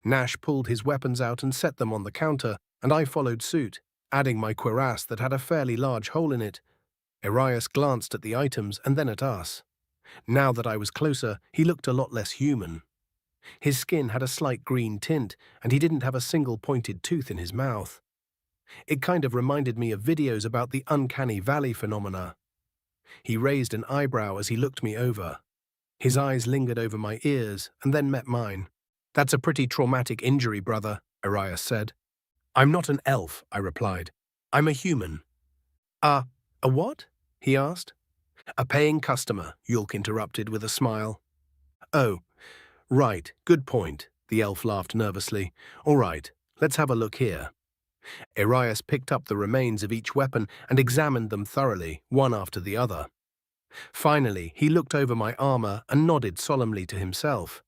Nash pulled his weapons out and set them on the counter, and I followed suit, adding my cuirass that had a fairly large hole in it. Arias glanced at the items and then at us. Now that I was closer, he looked a lot less human. His skin had a slight green tint, and he didn't have a single pointed tooth in his mouth. It kind of reminded me of videos about the uncanny valley phenomena. He raised an eyebrow as he looked me over. His eyes lingered over my ears and then met mine. That's a pretty traumatic injury, brother, Arias said. I'm not an elf, I replied. I'm a human. A what? He asked. A paying customer, Yulk interrupted with a smile. Oh, right, good point, the elf laughed nervously. All right, let's have a look here. Arias picked up the remains of each weapon and examined them thoroughly, one after the other. Finally, he looked over my armor and nodded solemnly to himself.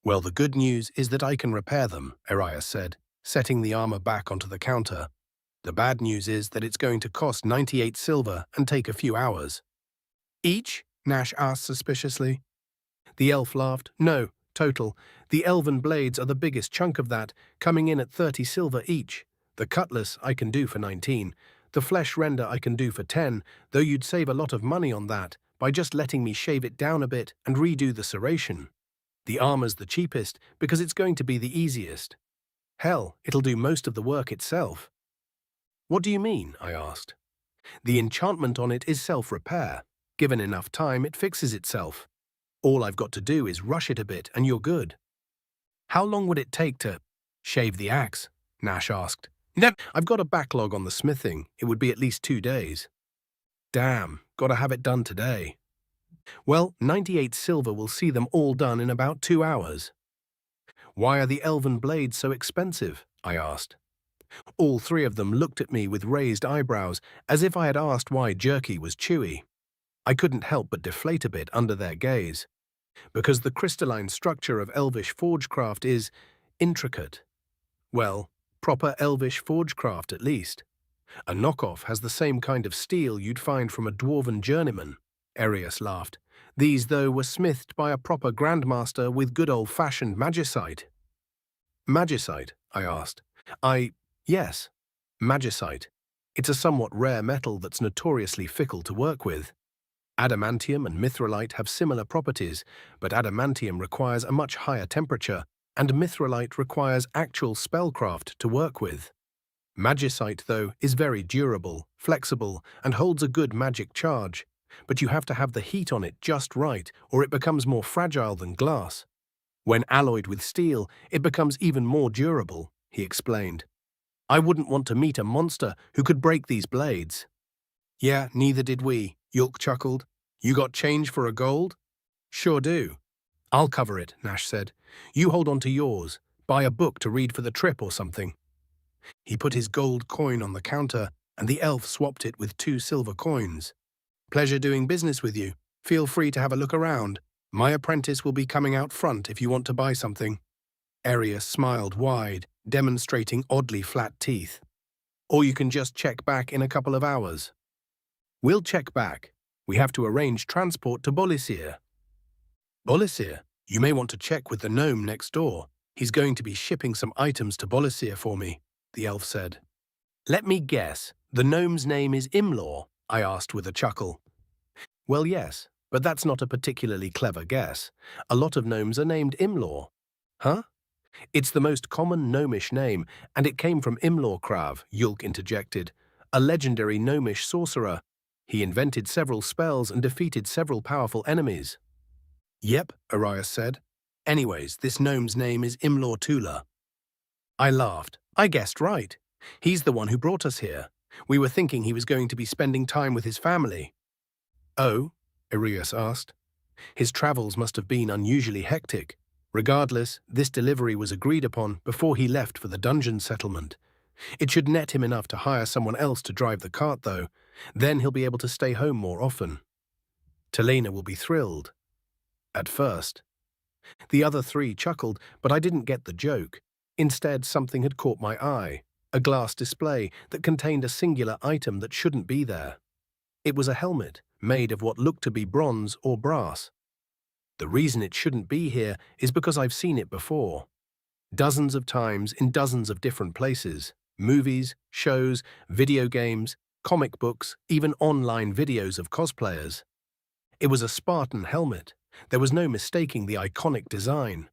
Well, the good news is that I can repair them, Arias said, setting the armor back onto the counter. The bad news is that it's going to cost 98 silver and take a few hours. Each? Nash asked suspiciously. The elf laughed. No, total. The elven blades are the biggest chunk of that, coming in at 30 silver each. The cutlass I can do for 19. The flesh render I can do for 10, though you'd save a lot of money on that by just letting me shave it down a bit and redo the serration. The armor's the cheapest because it's going to be the easiest. Hell, it'll do most of the work itself. What do you mean? I asked. The enchantment on it is self-repair. Given enough time, it fixes itself. All I've got to do is rush it a bit and you're good. How long would it take to shave the axe? Nash asked. I've got a backlog on the smithing. It would be at least 2 days. Damn, gotta have it done today. Well, 98 silver will see them all done in about 2 hours. Why are the elven blades so expensive? I asked. All three of them looked at me with raised eyebrows, as if I had asked why jerky was chewy. I couldn't help but deflate a bit under their gaze. Because the crystalline structure of elvish forgecraft is intricate. Well, proper elvish forgecraft at least. A knockoff has the same kind of steel you'd find from a dwarven journeyman. Arius laughed. These, though, were smithed by a proper grandmaster with good old-fashioned magicite. Magicite? I asked. Yes, magicite. It's a somewhat rare metal that's notoriously fickle to work with. Adamantium and mithrilite have similar properties, but adamantium requires a much higher temperature, and mithrilite requires actual spellcraft to work with. Magicite, though, is very durable, flexible, and holds a good magic charge, but you have to have the heat on it just right, or it becomes more fragile than glass. When alloyed with steel, it becomes even more durable, he explained. I wouldn't want to meet a monster who could break these blades. Yeah, neither did we, Yulk chuckled. You got change for a gold? Sure do. I'll cover it, Nash said. You hold on to yours. Buy a book to read for the trip or something. He put his gold coin on the counter, and the elf swapped it with 2 silver coins. Pleasure doing business with you. Feel free to have a look around. My apprentice will be coming out front if you want to buy something. Arius smiled wide, demonstrating oddly flat teeth. Or you can just check back in a couple of hours. We'll check back. We have to arrange transport to Bolisir. Bolisir? You may want to check with the gnome next door. He's going to be shipping some items to Bolisir for me, the elf said. Let me guess. The gnome's name is Imlaw? I asked with a chuckle. Well, yes, but that's not a particularly clever guess. A lot of gnomes are named Imlaw. Huh? It's the most common gnomish name, and it came from Imlawkrav, Yulk interjected, a legendary gnomish sorcerer. He invented several spells and defeated several powerful enemies. Yep, Arius said. Anyways, this gnome's name is Imlaw Tula. I laughed. I guessed right. He's the one who brought us here. We were thinking he was going to be spending time with his family. Oh? Arius asked. His travels must have been unusually hectic. Regardless, this delivery was agreed upon before he left for the dungeon settlement. It should net him enough to hire someone else to drive the cart, though. Then he'll be able to stay home more often. Telena will be thrilled. At first. The other 3 chuckled, but I didn't get the joke. Instead, something had caught my eye. A glass display that contained a singular item that shouldn't be there. It was a helmet, made of what looked to be bronze or brass. The reason it shouldn't be here is because I've seen it before. Dozens of times in dozens of different places. Movies, shows, video games, comic books, even online videos of cosplayers. It was a Spartan helmet. There was no mistaking the iconic design.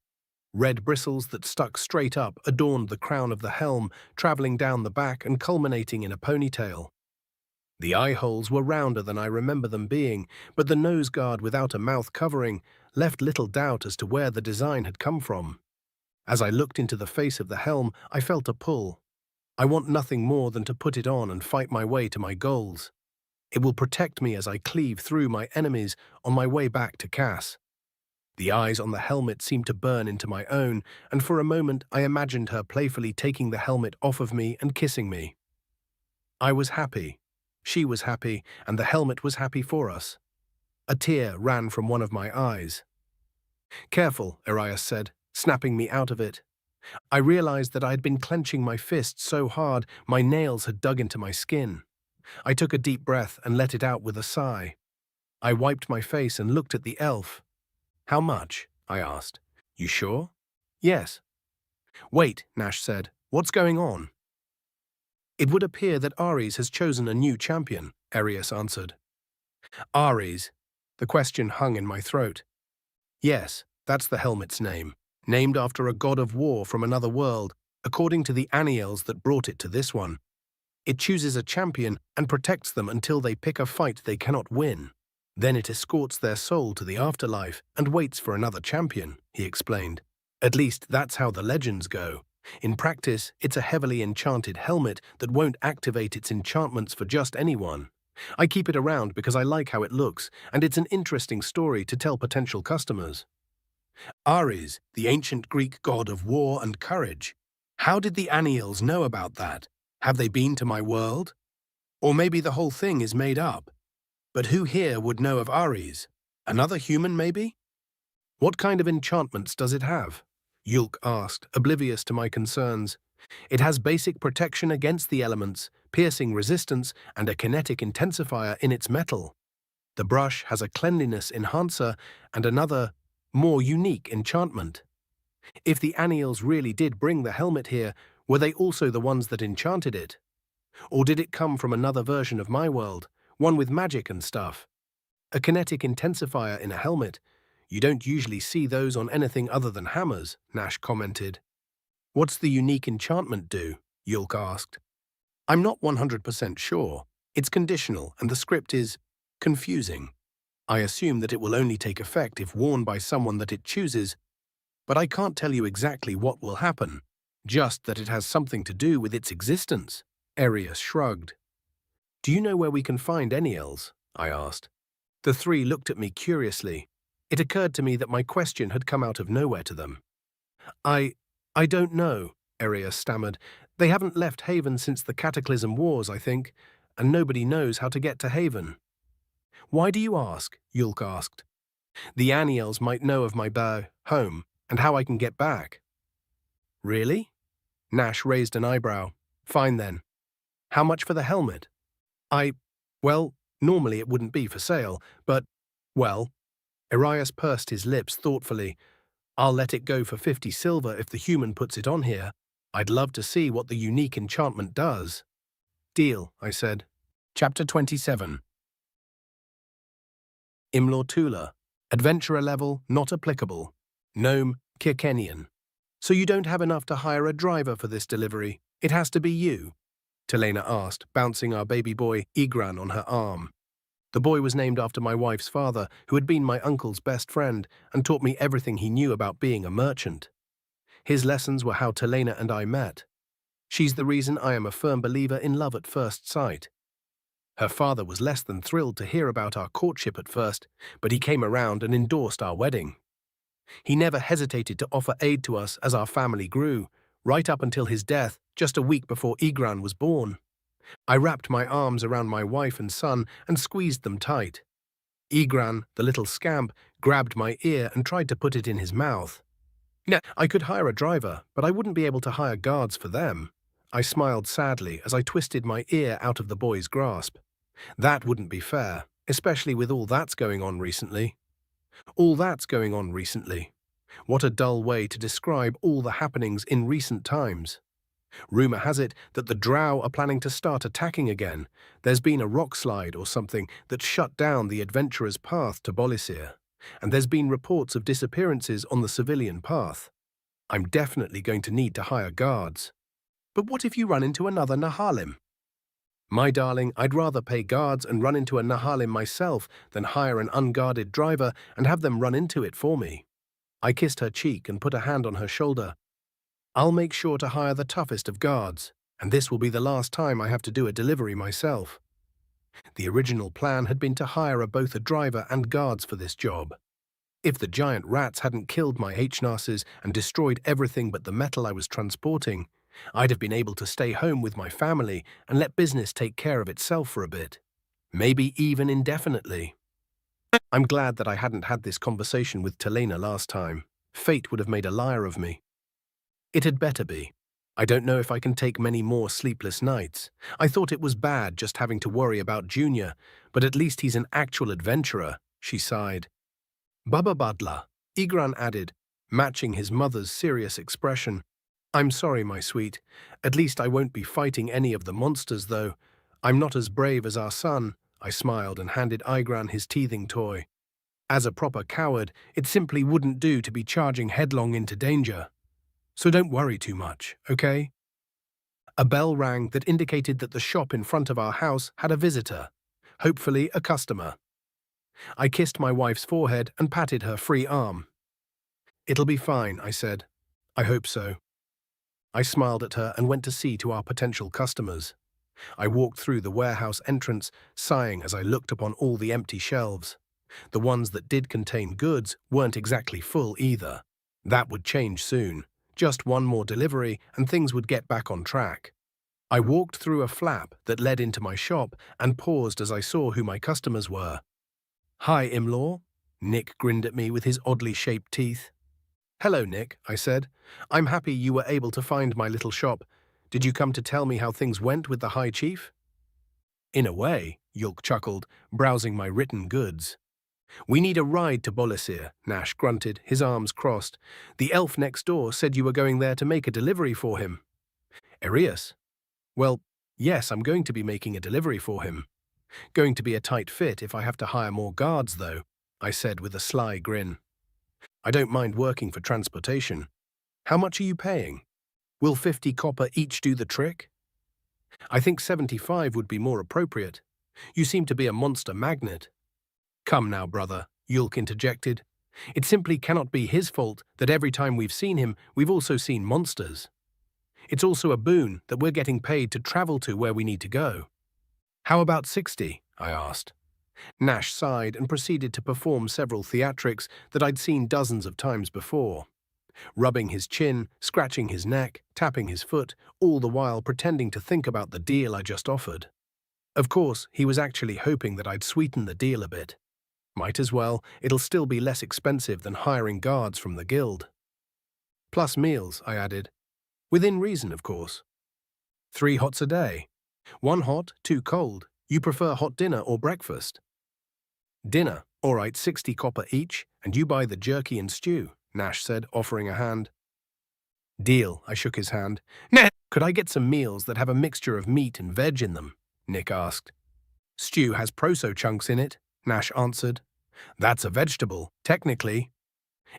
Red bristles that stuck straight up adorned the crown of the helm, traveling down the back and culminating in a ponytail. The eye holes were rounder than I remember them being, but the nose guard without a mouth covering left little doubt as to where the design had come from. As I looked into the face of the helm, I felt a pull. I want nothing more than to put it on and fight my way to my goals. It will protect me as I cleave through my enemies on my way back to Cass. The eyes on the helmet seemed to burn into my own, and for a moment I imagined her playfully taking the helmet off of me and kissing me. I was happy. She was happy, and the helmet was happy for us. A tear ran from one of my eyes. Careful, Arius said, snapping me out of it. I realized that I had been clenching my fists so hard my nails had dug into my skin. I took a deep breath and let it out with a sigh. I wiped my face and looked at the elf. How much? I asked. You sure? Yes. Wait, Nash said. What's going on? It would appear that Ares has chosen a new champion, Arius answered. Ares? The question hung in my throat. Yes, that's the helmet's name, named after a god of war from another world, according to the Aniels that brought it to this one. It chooses a champion and protects them until they pick a fight they cannot win. Then it escorts their soul to the afterlife and waits for another champion, he explained. At least that's how the legends go. In practice, it's a heavily enchanted helmet that won't activate its enchantments for just anyone. I keep it around because I like how it looks, and it's an interesting story to tell potential customers. Ares, the ancient Greek god of war and courage. How did the Aniels know about that? Have they been to my world? Or maybe the whole thing is made up. But who here would know of Ares? Another human, maybe? What kind of enchantments does it have? Yulk asked, oblivious to my concerns. It has basic protection against the elements, piercing resistance, and a kinetic intensifier in its metal. The brush has a cleanliness enhancer and another, more unique enchantment. If the Aniels really did bring the helmet here, were they also the ones that enchanted it? Or did it come from another version of my world, one with magic and stuff? A kinetic intensifier in a helmet? You don't usually see those on anything other than hammers, Nash commented. What's the unique enchantment do? Yulk asked. I'm not 100% sure. It's conditional and the script is confusing. I assume that it will only take effect if worn by someone that it chooses, but I can't tell you exactly what will happen, just that it has something to do with its existence. Arius shrugged. Do you know where we can find Eniels? I asked. The three looked at me curiously. It occurred to me that my question had come out of nowhere to them. I don't know, Arius stammered. They haven't left Haven since the Cataclysm Wars, I think, and nobody knows how to get to Haven. Why do you ask? Yulk asked. The Aniels might know of my home and how I can get back. Really? Nash raised an eyebrow. Fine then. How much for the helmet? Well, normally it wouldn't be for sale, but, well, Arius pursed his lips thoughtfully. I'll let it go for 50 silver if the human puts it on here. I'd love to see what the unique enchantment does. Deal, I said. Chapter 27. Imlortula. Adventurer level, not applicable. Gnome, Kirkenian. So you don't have enough to hire a driver for this delivery? It has to be you? Telena asked, bouncing our baby boy, Igran, on her arm. The boy was named after my wife's father, who had been my uncle's best friend and taught me everything he knew about being a merchant. His lessons were how Telena and I met. She's the reason I am a firm believer in love at first sight. Her father was less than thrilled to hear about our courtship at first, but he came around and endorsed our wedding. He never hesitated to offer aid to us as our family grew, right up until his death just a week before Igran was born. I wrapped my arms around my wife and son and squeezed them tight. Igran, the little scamp, grabbed my ear and tried to put it in his mouth. I could hire a driver, but I wouldn't be able to hire guards for them. I smiled sadly as I twisted my ear out of the boy's grasp. That wouldn't be fair, especially with all that's going on recently. All that's going on recently. What a dull way to describe all the happenings in recent times. Rumor has it that the Drow are planning to start attacking again. There's been a rock slide or something that shut down the adventurer's path to Bolisir, and there's been reports of disappearances on the civilian path. I'm definitely going to need to hire guards. But what if you run into another Nahalim? My darling, I'd rather pay guards and run into a Nahalim myself than hire an unguarded driver and have them run into it for me. I kissed her cheek and put a hand on her shoulder. I'll make sure to hire the toughest of guards, and this will be the last time I have to do a delivery myself. The original plan had been to hire both a driver and guards for this job. If the giant rats hadn't killed my H-Narses and destroyed everything but the metal I was transporting, I'd have been able to stay home with my family and let business take care of itself for a bit. Maybe even indefinitely. I'm glad that I hadn't had this conversation with Telena last time. Fate would have made a liar of me. It had better be. I don't know if I can take many more sleepless nights. I thought it was bad just having to worry about Junior, but at least he's an actual adventurer, she sighed. Baba Badla, Igran added, matching his mother's serious expression. I'm sorry, my sweet. At least I won't be fighting any of the monsters, though. I'm not as brave as our son. I smiled and handed Igran his teething toy. As a proper coward, it simply wouldn't do to be charging headlong into danger. So don't worry too much, okay? A bell rang that indicated that the shop in front of our house had a visitor, hopefully a customer. I kissed my wife's forehead and patted her free arm. It'll be fine, I said. I hope so. I smiled at her and went to see to our potential customers. I walked through the warehouse entrance, sighing as I looked upon all the empty shelves. The ones that did contain goods weren't exactly full either. That would change soon. Just one more delivery and things would get back on track. I walked through a flap that led into my shop and paused as I saw who my customers were. "Hi, in-law." Nick grinned at me with his oddly shaped teeth. "Hello, Nick," I said. "I'm happy you were able to find my little shop. Did you come to tell me how things went with the High Chief?" "In a way," Yulk chuckled, browsing my written goods. "We need a ride to Bolasir," Nash grunted, his arms crossed. "The elf next door said you were going there to make a delivery for him." "Arius?" "Well, yes, I'm going to be making a delivery for him. Going to be a tight fit if I have to hire more guards, though," I said with a sly grin. "I don't mind working for transportation. How much are you paying? Will 50 copper each do the trick?" "I think 75 would be more appropriate. You seem to be a monster magnet." "Come now, brother," Yulk interjected. "It simply cannot be his fault that every time we've seen him, we've also seen monsters. It's also a boon that we're getting paid to travel to where we need to go." "How about 60? I asked. Nash sighed and proceeded to perform several theatrics that I'd seen dozens of times before. Rubbing his chin, scratching his neck, tapping his foot, all the while pretending to think about the deal I just offered. Of course, he was actually hoping that I'd sweeten the deal a bit. Might as well, it'll still be less expensive than hiring guards from the guild. "Plus meals," I added. "Within reason, of course. 3 hots a day. 1 hot, 2 cold. You prefer hot dinner or breakfast?" "Dinner. All right, 60 copper each, and you buy the jerky and stew," Nash said, offering a hand. "Deal," I shook his hand. "Nah, could I get some meals that have a mixture of meat and veg in them?" Nick asked. "Stew has proso chunks in it," Nash answered. "That's a vegetable, technically."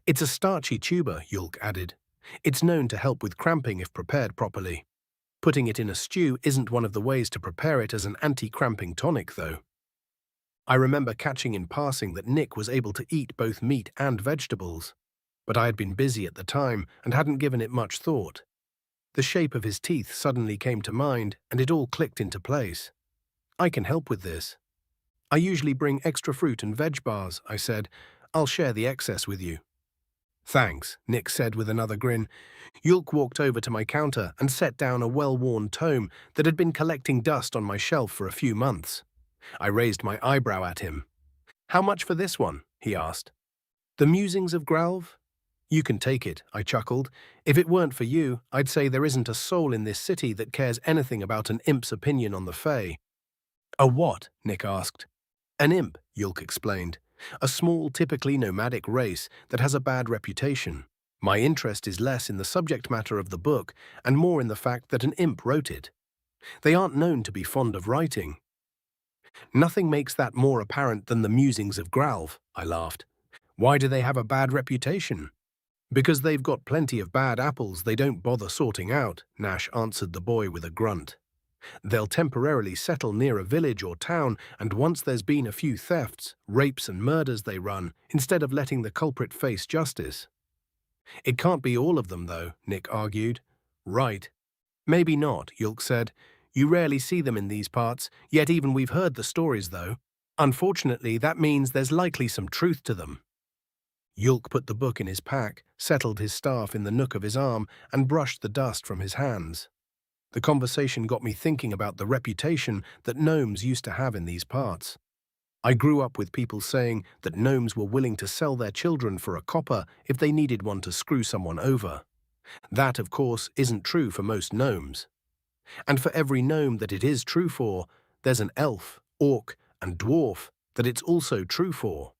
"It's a starchy tuber," Yulk added. "It's known to help with cramping if prepared properly. Putting it in a stew isn't one of the ways to prepare it as an anti-cramping tonic, though." I remember catching in passing that Nick was able to eat both meat and vegetables, but I had been busy at the time and hadn't given it much thought. The shape of his teeth suddenly came to mind, and it all clicked into place. "I can help with this." "I usually bring extra fruit and veg bars," I said. "I'll share the excess with you." "Thanks," Nick said with another grin. Yulk walked over to my counter and set down a well-worn tome that had been collecting dust on my shelf for a few months. I raised my eyebrow at him. "How much for this one?" he asked. "The Musings of Gralv?" "You can take it," I chuckled. "If it weren't for you, I'd say there isn't a soul in this city that cares anything about an imp's opinion on the Fae." "A what?" Nick asked. "An imp," Yulk explained. "A small, typically nomadic race that has a bad reputation. My interest is less in the subject matter of the book and more in the fact that an imp wrote it. They aren't known to be fond of writing." "Nothing makes that more apparent than the Musings of Gralv," I laughed. "Why do they have a bad reputation?" "Because they've got plenty of bad apples they don't bother sorting out," Nash answered the boy with a grunt. "They'll temporarily settle near a village or town, and once there's been a few thefts, rapes and murders they run, instead of letting the culprit face justice." "It can't be all of them, though," Nick argued. "Right. Maybe not," Yulk said. "You rarely see them in these parts, yet even we've heard the stories, though. Unfortunately, that means there's likely some truth to them." Yulk put the book in his pack, settled his staff in the nook of his arm, and brushed the dust from his hands. The conversation got me thinking about the reputation that gnomes used to have in these parts. I grew up with people saying that gnomes were willing to sell their children for a copper if they needed one to screw someone over. That, of course, isn't true for most gnomes. And for every gnome that it is true for, there's an elf, orc, and dwarf that it's also true for.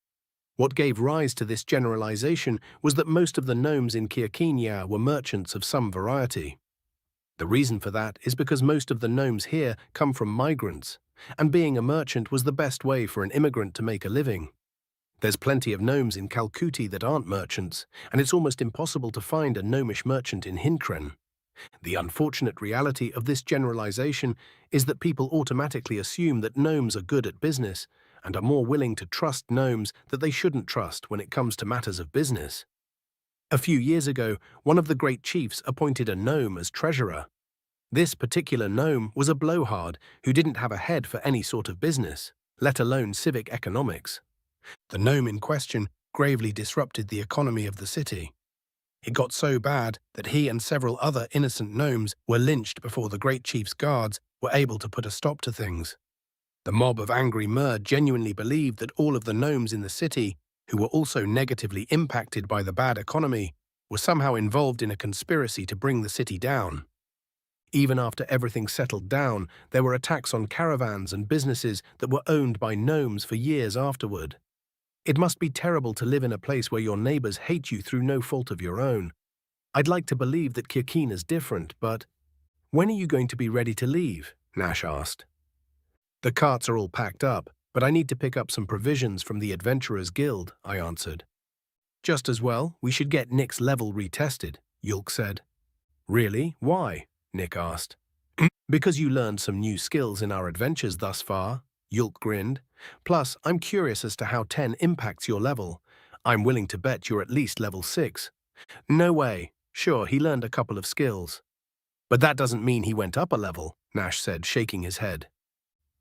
What gave rise to this generalization was that most of the gnomes in Kyrgyzstan were merchants of some variety. The reason for that is because most of the gnomes here come from migrants, and being a merchant was the best way for an immigrant to make a living. There's plenty of gnomes in Calcutta that aren't merchants, and it's almost impossible to find a gnomish merchant in Hinkren. The unfortunate reality of this generalization is that people automatically assume that gnomes are good at business and are more willing to trust gnomes that they shouldn't trust when it comes to matters of business. A few years ago, one of the great chiefs appointed a gnome as treasurer. This particular gnome was a blowhard who didn't have a head for any sort of business, let alone civic economics. The gnome in question gravely disrupted the economy of the city. It got so bad that he and several other innocent gnomes were lynched before the great chief's guards were able to put a stop to things. The mob of angry Murd genuinely believed that all of the gnomes in the city, who were also negatively impacted by the bad economy, were somehow involved in a conspiracy to bring the city down. Even after everything settled down, there were attacks on caravans and businesses that were owned by gnomes for years afterward. It must be terrible to live in a place where your neighbors hate you through no fault of your own. I'd like to believe that Kyrgyzstan is different, but when are you going to be ready to leave? Nash asked. The carts are all packed up, but I need to pick up some provisions from the Adventurers Guild, I answered. Just as well, we should get Nick's level retested, Yulk said. Really? Why? Nick asked. Because you learned some new skills in our adventures thus far, Yulk grinned. Plus, I'm curious as to how 10 impacts your level. I'm willing to bet you're at least level 6. No way. Sure, he learned a couple of skills. But that doesn't mean he went up a level, Nash said, shaking his head.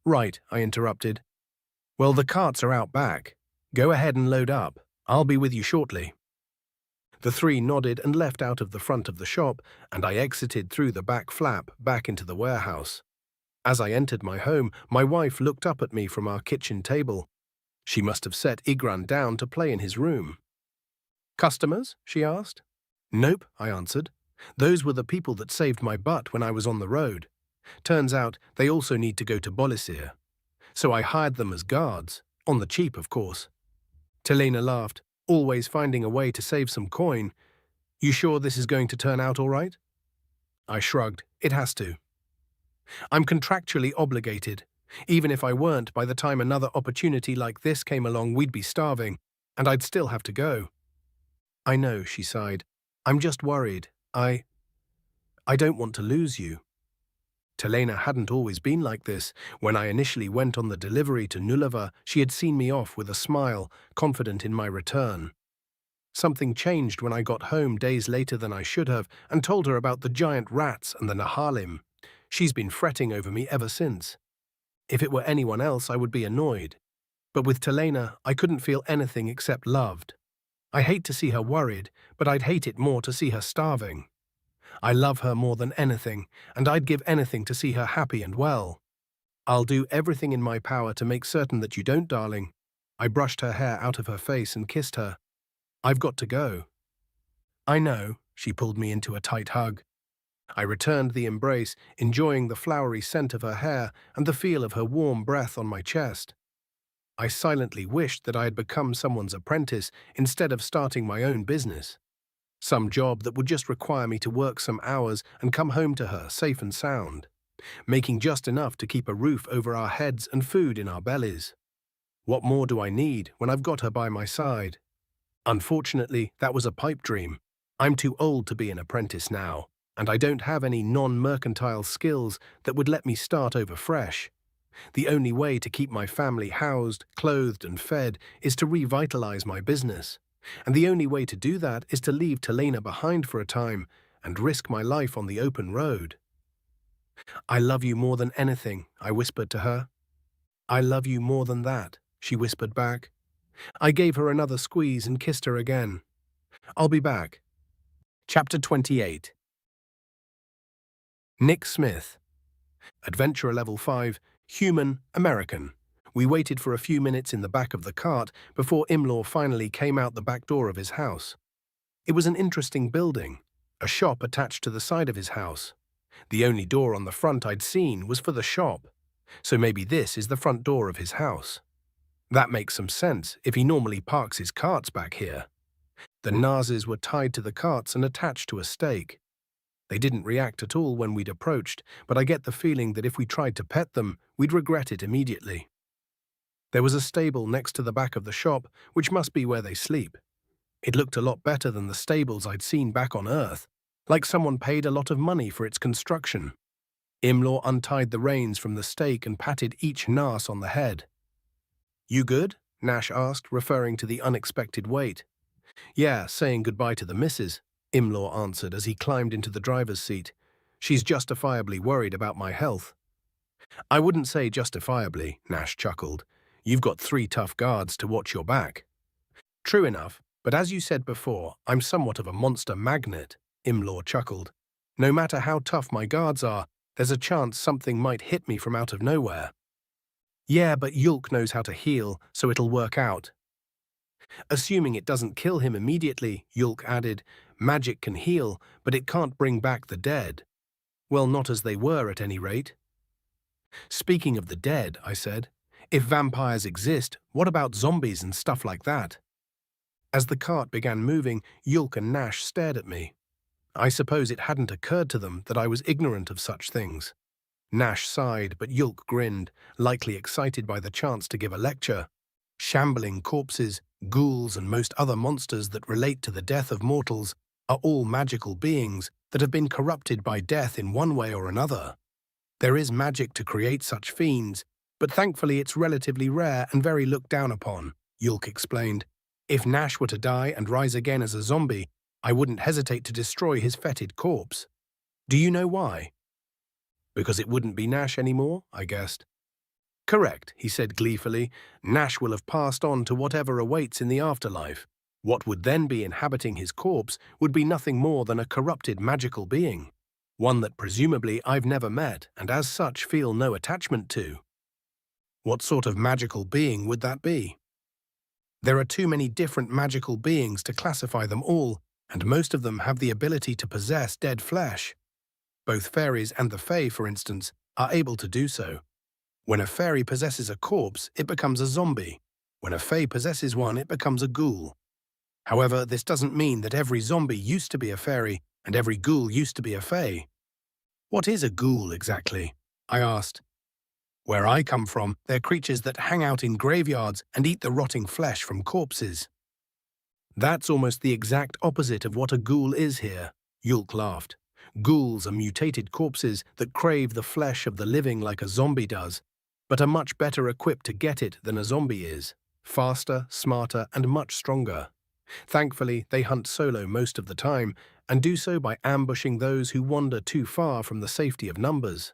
Right, I interrupted. Well, the carts are out back. Go ahead and load up. I'll be with you shortly. The three nodded and left out of the front of the shop, and I exited through the back flap back into the warehouse. As I entered my home, my wife looked up at me from our kitchen table. She must have set Igran down to play in his room. Customers? She asked. Nope, I answered. Those were the people that saved my butt when I was on the road. Turns out they also need to go to Bolisir. So I hired them as guards, on the cheap, of course. Telena laughed, always finding a way to save some coin. You sure this is going to turn out all right? I shrugged. It has to. I'm contractually obligated. Even if I weren't, by the time another opportunity like this came along, we'd be starving, and I'd still have to go. I know, she sighed. I'm just worried. I don't want to lose you. Telena hadn't always been like this. When I initially went on the delivery to Nulava, she had seen me off with a smile, confident in my return. Something changed when I got home days later than I should have and told her about the giant rats and the Nahalim. She's been fretting over me ever since. If it were anyone else, I would be annoyed. But with Telena, I couldn't feel anything except loved. I hate to see her worried, but I'd hate it more to see her starving. I love her more than anything, and I'd give anything to see her happy and well. I'll do everything in my power to make certain that you don't, darling. I brushed her hair out of her face and kissed her. I've got to go. I know, she pulled me into a tight hug. I returned the embrace, enjoying the flowery scent of her hair and the feel of her warm breath on my chest. I silently wished that I had become someone's apprentice instead of starting my own business. Some job that would just require me to work some hours and come home to her safe and sound, making just enough to keep a roof over our heads and food in our bellies. What more do I need when I've got her by my side? Unfortunately, that was a pipe dream. I'm too old to be an apprentice now, and I don't have any non-mercantile skills that would let me start over fresh. The only way to keep my family housed, clothed, and fed is to revitalize my business. And the only way to do that is to leave Telena behind for a time and risk my life on the open road. I love you more than anything, I whispered to her. I love you more than that, she whispered back. I gave her another squeeze and kissed her again. I'll be back. Chapter 28. Nick Smith. Adventurer Level 5, Human, American. We waited for a few minutes in the back of the cart before Imlaw finally came out the back door of his house. It was an interesting building, a shop attached to the side of his house. The only door on the front I'd seen was for the shop, so maybe this is the front door of his house. That makes some sense if he normally parks his carts back here. The Nazis were tied to the carts and attached to a stake. They didn't react at all when we'd approached, but I get the feeling that if we tried to pet them, we'd regret it immediately. There was a stable next to the back of the shop, which must be where they sleep. It looked a lot better than the stables I'd seen back on Earth, like someone paid a lot of money for its construction. Imlaw untied the reins from the stake and patted each Nas on the head. "You good?" Nash asked, referring to the unexpected wait. "Yeah, saying goodbye to the missus," Imlaw answered as he climbed into the driver's seat. "She's justifiably worried about my health." "I wouldn't say justifiably," Nash chuckled. "You've got 3 tough guards to watch your back." "True enough, but as you said before, I'm somewhat of a monster magnet," Imlaw chuckled. "No matter how tough my guards are, there's a chance something might hit me from out of nowhere." "Yeah, but Yulk knows how to heal, so it'll work out." Assuming it doesn't kill him immediately, Yulk added, "Magic can heal, but it can't bring back the dead." "Well, not as they were, at any rate." "Speaking of the dead," I said, "if vampires exist, what about zombies and stuff like that?" As the cart began moving, Yulk and Nash stared at me. I suppose it hadn't occurred to them that I was ignorant of such things. Nash sighed, but Yulk grinned, likely excited by the chance to give a lecture. Shambling corpses, ghouls, and most other monsters that relate to the death of mortals are all magical beings that have been corrupted by death in one way or another. There is magic to create such fiends, but thankfully it's relatively rare and very looked down upon, Yulk explained. If Nash were to die and rise again as a zombie, I wouldn't hesitate to destroy his fetid corpse. Do you know why? Because it wouldn't be Nash anymore, I guessed. Correct, he said gleefully. Nash will have passed on to whatever awaits in the afterlife. What would then be inhabiting his corpse would be nothing more than a corrupted magical being. One that presumably I've never met and as such feel no attachment to. What sort of magical being would that be? There are too many different magical beings to classify them all, and most of them have the ability to possess dead flesh. Both fairies and the Fae, for instance, are able to do so. When a fairy possesses a corpse, it becomes a zombie. When a Fae possesses one, it becomes a ghoul. However, this doesn't mean that every zombie used to be a fairy and every ghoul used to be a Fae. What is a ghoul exactly? I asked. Where I come from, they're creatures that hang out in graveyards and eat the rotting flesh from corpses. That's almost the exact opposite of what a ghoul is here, Yulk laughed. Ghouls are mutated corpses that crave the flesh of the living like a zombie does, but are much better equipped to get it than a zombie is. Faster, smarter, and much stronger. Thankfully, they hunt solo most of the time, and do so by ambushing those who wander too far from the safety of numbers.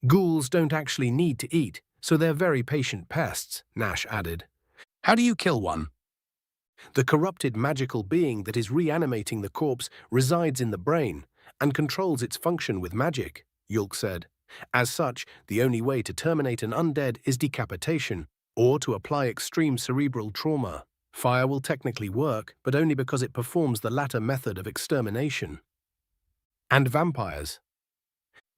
Ghouls don't actually need to eat, so they're very patient pests, Nash added. How do you kill one? The corrupted magical being that is reanimating the corpse resides in the brain and controls its function with magic, Yulk said. As such, the only way to terminate an undead is decapitation, or to apply extreme cerebral trauma. Fire will technically work, but only because it performs the latter method of extermination. And vampires.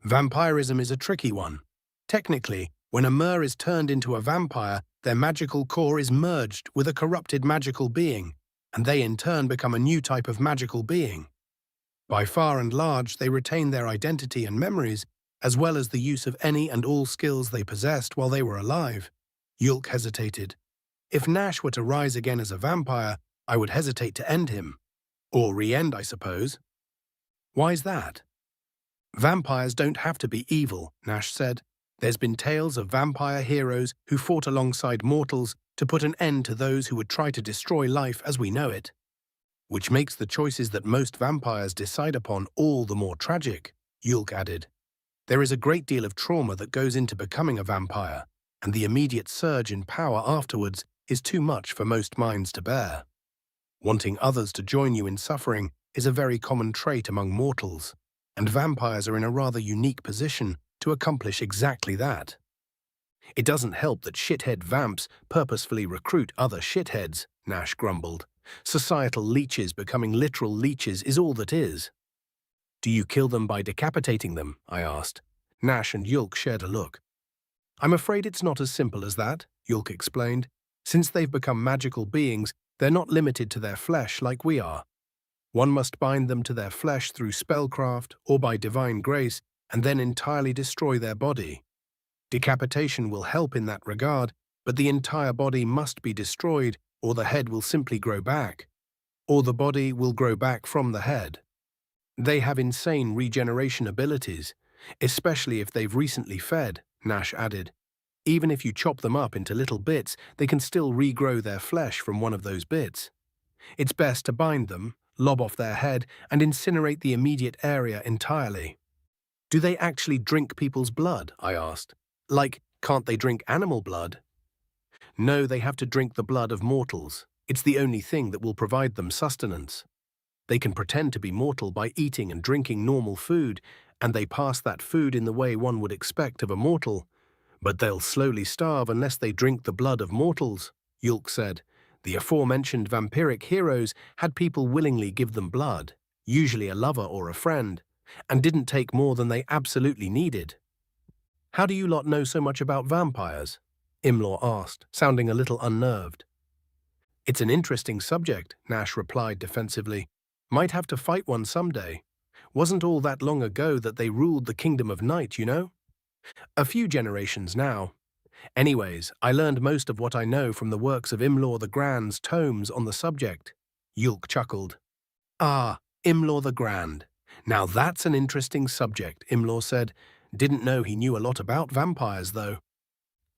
Vampirism is a tricky one. Technically, when a mer is turned into a vampire, their magical core is merged with a corrupted magical being, and they in turn become a new type of magical being. By far and large, they retain their identity and memories, as well as the use of any and all skills they possessed while they were alive. Yulk hesitated. If Nash were to rise again as a vampire, I would hesitate to end him. Or re-end, I suppose. Why's that? Vampires don't have to be evil, Nash said. There's been tales of vampire heroes who fought alongside mortals to put an end to those who would try to destroy life as we know it. Which makes the choices that most vampires decide upon all the more tragic, Yulk added. There is a great deal of trauma that goes into becoming a vampire, and the immediate surge in power afterwards is too much for most minds to bear. Wanting others to join you in suffering is a very common trait among mortals, and vampires are in a rather unique position to accomplish exactly that. It doesn't help that shithead vamps purposefully recruit other shitheads, Nash grumbled. Societal leeches becoming literal leeches is all that is. Do you kill them by decapitating them? I asked. Nash and Yulk shared a look. I'm afraid it's not as simple as that, Yulk explained. Since they've become magical beings, they're not limited to their flesh like we are. One must bind them to their flesh through spellcraft or by divine grace and then entirely destroy their body. Decapitation will help in that regard, but the entire body must be destroyed or the head will simply grow back, or the body will grow back from the head. They have insane regeneration abilities, especially if they've recently fed, Nash added. Even if you chop them up into little bits, they can still regrow their flesh from one of those bits. It's best to bind them, lob off their head, and incinerate the immediate area entirely. Do they actually drink people's blood? I asked. Like, can't they drink animal blood? No, they have to drink the blood of mortals. It's the only thing that will provide them sustenance. They can pretend to be mortal by eating and drinking normal food, and they pass that food in the way one would expect of a mortal. But they'll slowly starve unless they drink the blood of mortals, Yulk said. The aforementioned vampiric heroes had people willingly give them blood, usually a lover or a friend, and didn't take more than they absolutely needed. How do you lot know so much about vampires? Imlaw asked, sounding a little unnerved. It's an interesting subject, Nash replied defensively. Might have to fight one someday. Wasn't all that long ago that they ruled the Kingdom of Night, you know? A few generations now. Anyways, I learned most of what I know from the works of Imlaw the Grand's tomes on the subject. Yulk chuckled. Ah, Imlaw the Grand. Now that's an interesting subject, Imlaw said. Didn't know he knew a lot about vampires, though.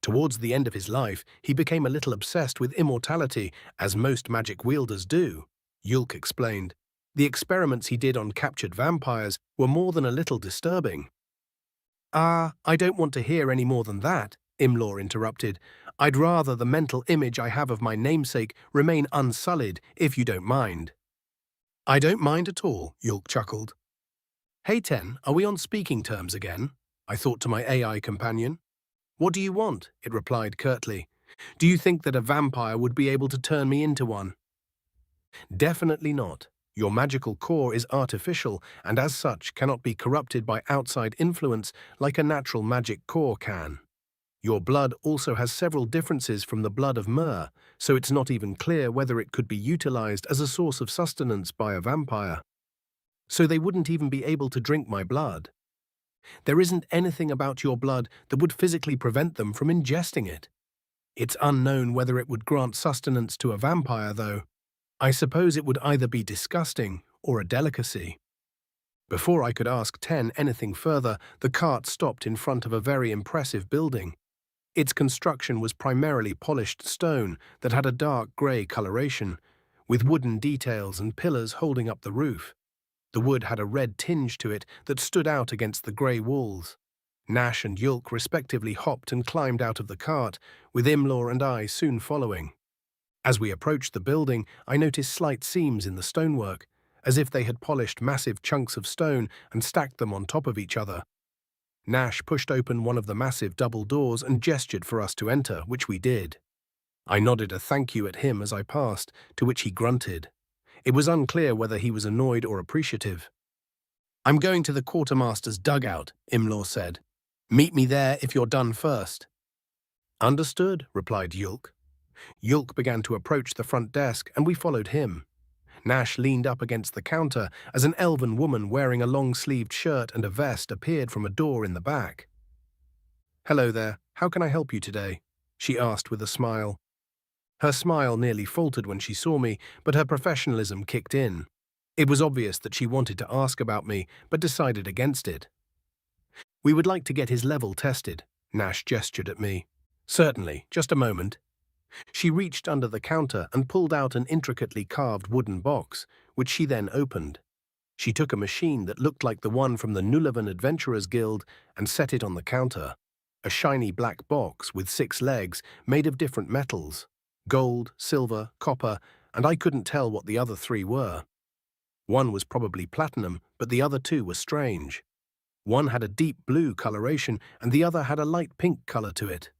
Towards the end of his life, he became a little obsessed with immortality, as most magic wielders do, Yulk explained. The experiments he did on captured vampires were more than a little disturbing. Ah, I don't want to hear any more than that, Imlaw interrupted. I'd rather the mental image I have of my namesake remain unsullied, if you don't mind. I don't mind at all, Yulk chuckled. Hey Ten, are we on speaking terms again? I thought to my AI companion. What do you want? It replied curtly. Do you think that a vampire would be able to turn me into one? Definitely not. Your magical core is artificial and as such cannot be corrupted by outside influence like a natural magic core can. Your blood also has several differences from the blood of Myr, so it's not even clear whether it could be utilized as a source of sustenance by a vampire. So they wouldn't even be able to drink my blood. There isn't anything about your blood that would physically prevent them from ingesting it. It's unknown whether it would grant sustenance to a vampire, though. I suppose it would either be disgusting or a delicacy. Before I could ask Ten anything further, the cart stopped in front of a very impressive building. Its construction was primarily polished stone that had a dark grey coloration, with wooden details and pillars holding up the roof. The wood had a red tinge to it that stood out against the grey walls. Nash and Yulk respectively hopped and climbed out of the cart, with Imlaw and I soon following. As we approached the building, I noticed slight seams in the stonework, as if they had polished massive chunks of stone and stacked them on top of each other. Nash pushed open one of the massive double doors and gestured for us to enter, which we did. I nodded a thank you at him as I passed, to which he grunted. It was unclear whether he was annoyed or appreciative. I'm going to the quartermaster's dugout, Imlaw said. Meet me there if you're done first. Understood, replied Yulk. Yulk began to approach the front desk, and we followed him. Nash leaned up against the counter as an elven woman wearing a long-sleeved shirt and a vest appeared from a door in the back. Hello there, how can I help you today? She asked with a smile. Her smile nearly faltered when she saw me, but her professionalism kicked in. It was obvious that she wanted to ask about me, but decided against it. We would like to get his level tested, Nash gestured at me. Certainly, just a moment. She reached under the counter and pulled out an intricately carved wooden box, which she then opened. She took a machine that looked like the one from the Nullivan Adventurers Guild and set it on the counter. A shiny black box with 6 legs made of different metals. Gold, silver, copper, and I couldn't tell what the other 3 were. One was probably platinum, but the other 2 were strange. One had a deep blue coloration and the other had a light pink color to it.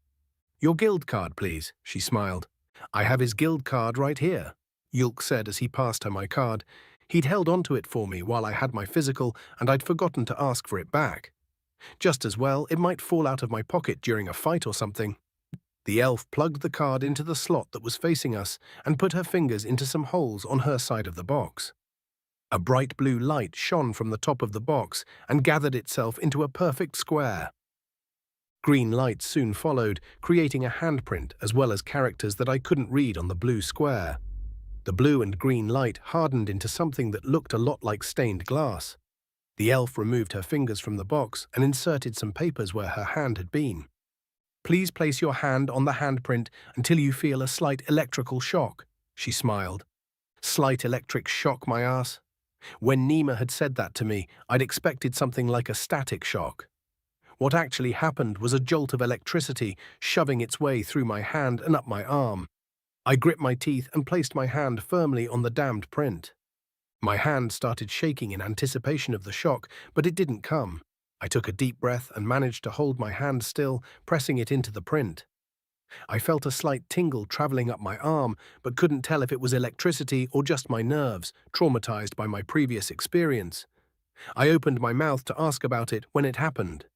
Your guild card, please, she smiled. I have his guild card right here, Yulk said as he passed her my card. He'd held onto it for me while I had my physical and I'd forgotten to ask for it back. Just as well, it might fall out of my pocket during a fight or something. The elf plugged the card into the slot that was facing us and put her fingers into some holes on her side of the box. A bright blue light shone from the top of the box and gathered itself into a perfect square. Green light soon followed, creating a handprint as well as characters that I couldn't read on the blue square. The blue and green light hardened into something that looked a lot like stained glass. The elf removed her fingers from the box and inserted some papers where her hand had been. "Please place your hand on the handprint until you feel a slight electrical shock," she smiled. Slight electric shock, my ass? When Nima had said that to me, I'd expected something like a static shock. What actually happened was a jolt of electricity shoving its way through my hand and up my arm. I gripped my teeth and placed my hand firmly on the damned print. My hand started shaking in anticipation of the shock, but it didn't come. I took a deep breath and managed to hold my hand still, pressing it into the print. I felt a slight tingle traveling up my arm, but couldn't tell if it was electricity or just my nerves, traumatized by my previous experience. I opened my mouth to ask about it when it happened.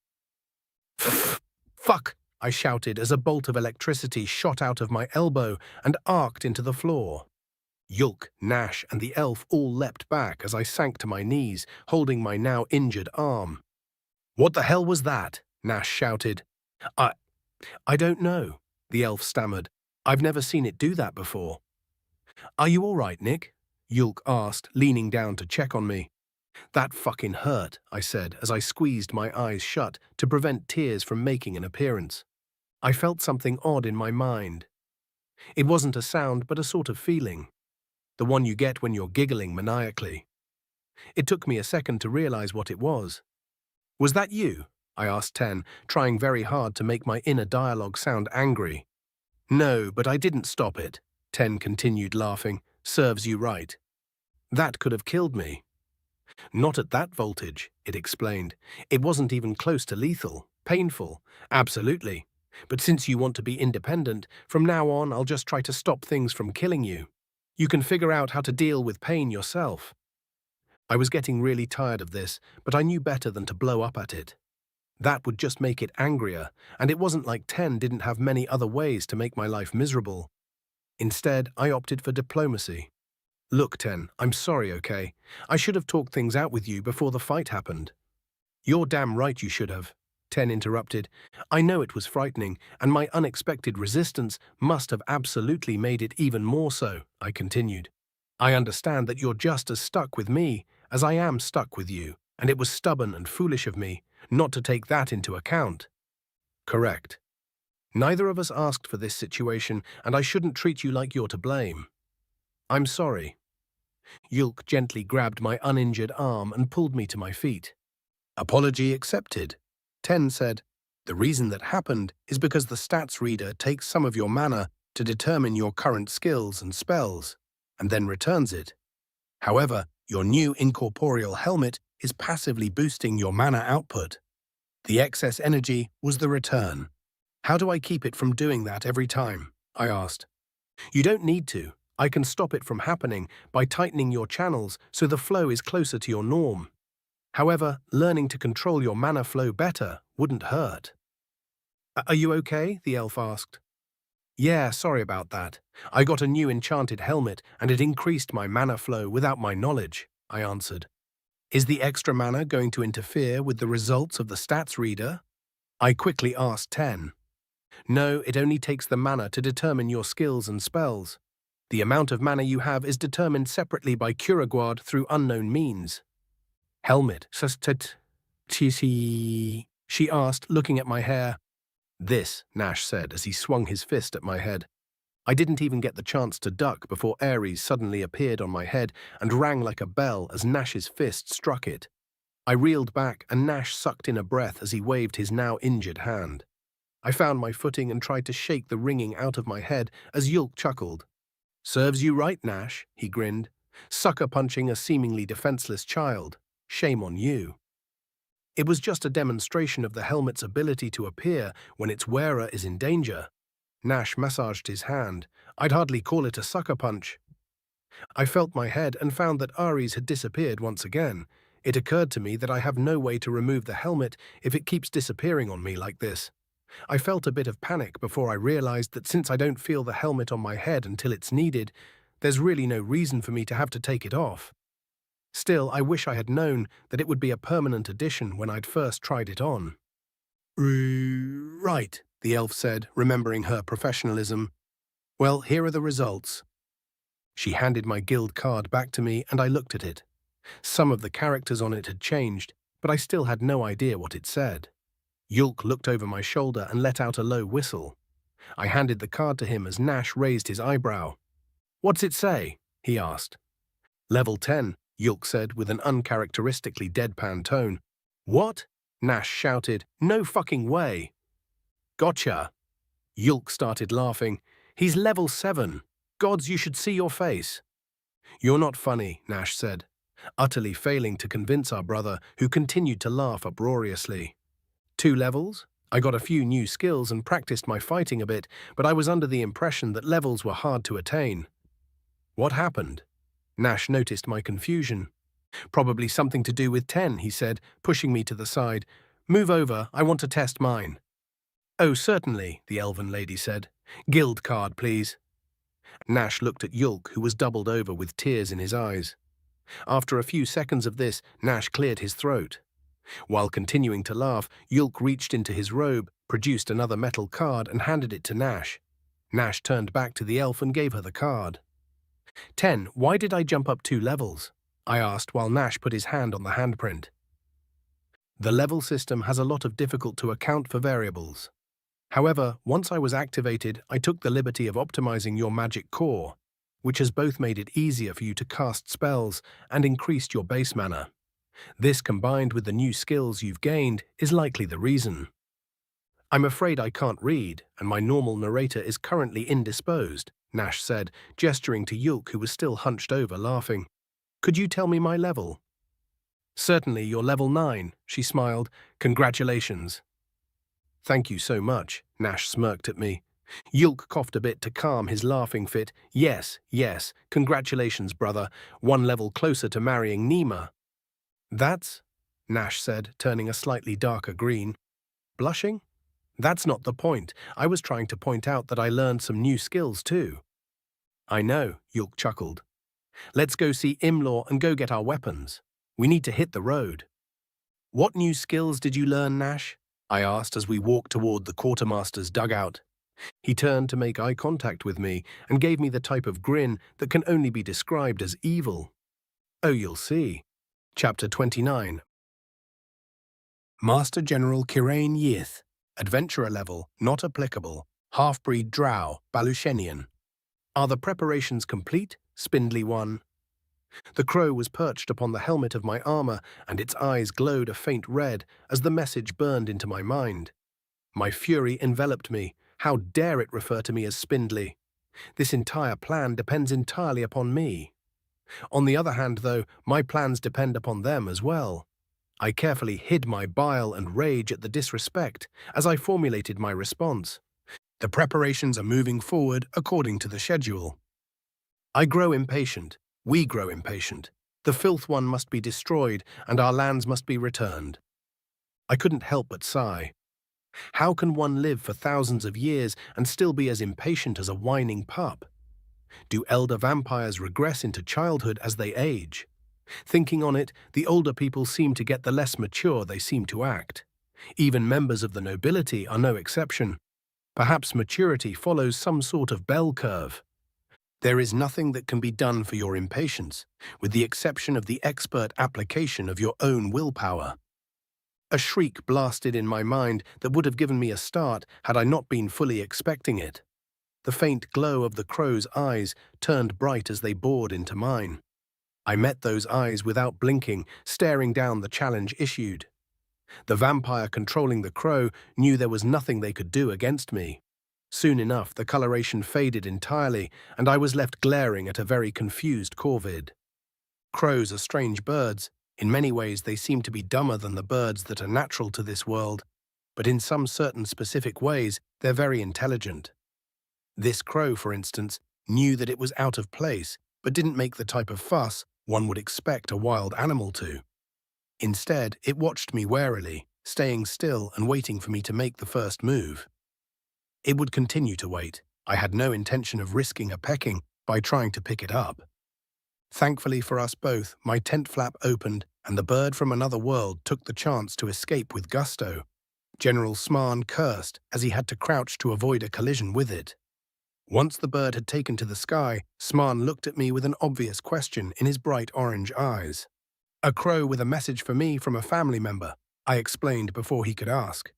"Fuck!" I shouted as a bolt of electricity shot out of my elbow and arced into the floor. Yulk, Nash, and the elf all leapt back as I sank to my knees, holding my now injured arm. "What the hell was that?" Nash shouted. I don't know," the elf stammered. "I've never seen it do that before." "Are you all right, Nick?" Yulk asked, leaning down to check on me. "That fucking hurt," I said as I squeezed my eyes shut to prevent tears from making an appearance. I felt something odd in my mind. It wasn't a sound but a sort of feeling. The one you get when you're giggling maniacally. It took me a second to realize what it was. "Was that you?" I asked Ten, trying very hard to make my inner dialogue sound angry. "No, but I didn't stop it," Ten continued laughing. "Serves you right. That could have killed me." "Not at that voltage," it explained. "It wasn't even close to lethal. Painful. Absolutely. But since you want to be independent, from now on I'll just try to stop things from killing you. You can figure out how to deal with pain yourself." I was getting really tired of this, but I knew better than to blow up at it. That would just make it angrier, and it wasn't like Ten didn't have many other ways to make my life miserable. Instead, I opted for diplomacy. "Look, Ten, I'm sorry, okay? I should have talked things out with you before the fight happened." "You're damn right you should have," Ten interrupted. "I know it was frightening, and my unexpected resistance must have absolutely made it even more so," I continued. "I understand that you're just as stuck with me as I am stuck with you, and it was stubborn and foolish of me not to take that into account." "Correct. Neither of us asked for this situation, and I shouldn't treat you like you're to blame." "I'm sorry." Yulk gently grabbed my uninjured arm and pulled me to my feet. "Apology accepted." Ten said, "The reason that happened is because the stats reader takes some of your mana to determine your current skills and spells, and then returns it. However, your new incorporeal helmet is passively boosting your mana output. The excess energy was the return. How do I keep it from doing that every time?" I asked. "You don't need to. I can stop it from happening by tightening your channels so the flow is closer to your norm. However, learning to control your mana flow better wouldn't hurt." "Are you okay?" the elf asked. "Yeah, sorry about that. I got a new enchanted helmet and it increased my mana flow without my knowledge," I answered. "Is the extra mana going to interfere with the results of the stats reader?" I quickly asked Ten. "No, it only takes the mana to determine your skills and spells. The amount of mana you have is determined separately by Kuraguard through unknown means." "Helmet, she asked, looking at my hair. "This," Nash said as he swung his fist at my head. I didn't even get the chance to duck before Ares suddenly appeared on my head and rang like a bell as Nash's fist struck it. I reeled back and Nash sucked in a breath as he waved his now injured hand. I found my footing and tried to shake the ringing out of my head as Yulk chuckled. "Serves you right, Nash," he grinned. "Sucker punching a seemingly defenseless child. Shame on you." It was just a demonstration of the helmet's ability to appear when its wearer is in danger. Nash massaged his hand. I'd hardly call it a sucker punch. I felt my head and found that Ares had disappeared once again. It occurred to me that I have no way to remove the helmet if it keeps disappearing on me like this. I felt a bit of panic before I realized that since I don't feel the helmet on my head until it's needed, there's really no reason for me to have to take it off. Still, I wish I had known that it would be a permanent addition when I'd first tried it on. Right, the elf said, remembering her professionalism. Well, here are the results. She handed my guild card back to me and I looked at it. Some of the characters on it had changed, but I still had no idea what it said. Yulk looked over my shoulder and let out a low whistle. I handed the card to him as Nash raised his eyebrow. What's it say? He asked. Level 10, Yulk said with an uncharacteristically deadpan tone. What? Nash shouted. No fucking way. Gotcha. Yulk started laughing. He's level 7. Gods, you should see your face. You're not funny, Nash said, utterly failing to convince our brother, who continued to laugh uproariously. 2 levels? I got a few new skills and practiced my fighting a bit, but I was under the impression that levels were hard to attain. What happened? Nash noticed my confusion. Probably something to do with 10, he said, pushing me to the side. Move over, I want to test mine. Oh, certainly, the elven lady said. Guild card, please. Nash looked at Yulk, who was doubled over with tears in his eyes. After a few seconds of this, Nash cleared his throat. While continuing to laugh, Yulk reached into his robe, produced another metal card and handed it to Nash. Nash turned back to the elf and gave her the card. 10, why did I jump up 2 levels? I asked while Nash put his hand on the handprint. The level system has a lot of difficult to account for variables. However, once I was activated, I took the liberty of optimizing your magic core, which has both made it easier for you to cast spells and increased your base mana. This, combined with the new skills you've gained, is likely the reason. I'm afraid I can't read, and my normal narrator is currently indisposed, Nash said, gesturing to Yulk, who was still hunched over, laughing. Could you tell me my level? Certainly, you're level 9, she smiled. Congratulations. Thank you so much, Nash smirked at me. Yulk coughed a bit to calm his laughing fit. Yes, congratulations, brother. 1 level closer to marrying Nima. That's, Nash said, turning a slightly darker green. Blushing? That's not the point. I was trying to point out that I learned some new skills too. I know, Yulk chuckled. Let's go see Imlaw and go get our weapons. We need to hit the road. What new skills did you learn, Nash? I asked as we walked toward the quartermaster's dugout. He turned to make eye contact with me and gave me the type of grin that can only be described as evil. Oh, you'll see. Chapter 29. Master General Kirain Yith, Adventurer level, not applicable, half-breed drow, Balushenian. Are the preparations complete, Spindly One? The crow was perched upon the helmet of my armor, and its eyes glowed a faint red as the message burned into my mind. My fury enveloped me. How dare it refer to me as Spindly? This entire plan depends entirely upon me. On the other hand, though, my plans depend upon them as well. I carefully hid my bile and rage at the disrespect as I formulated my response. The preparations are moving forward according to the schedule. I grow impatient. We grow impatient. The filth one must be destroyed, and our lands must be returned. I couldn't help but sigh. How can one live for thousands of years and still be as impatient as a whining pup? Do elder vampires regress into childhood as they age? Thinking on it, the older people seem to get the less mature they seem to act. Even members of the nobility are no exception. Perhaps maturity follows some sort of bell curve. There is nothing that can be done for your impatience, with the exception of the expert application of your own willpower. A shriek blasted in my mind that would have given me a start had I not been fully expecting it. The faint glow of the crow's eyes turned bright as they bored into mine. I met those eyes without blinking, staring down the challenge issued. The vampire controlling the crow knew there was nothing they could do against me. Soon enough, the coloration faded entirely, and I was left glaring at a very confused corvid. Crows are strange birds. In many ways, they seem to be dumber than the birds that are natural to this world, but in some certain specific ways, they're very intelligent. This crow, for instance, knew that it was out of place, but didn't make the type of fuss one would expect a wild animal to. Instead, it watched me warily, staying still and waiting for me to make the first move. It would continue to wait. I had no intention of risking a pecking by trying to pick it up. Thankfully for us both, my tent flap opened and the bird from another world took the chance to escape with gusto. General Smarn cursed as he had to crouch to avoid a collision with it. Once the bird had taken to the sky, Smarn looked at me with an obvious question in his bright orange eyes. "A crow with a message for me from a family member," I explained before he could ask.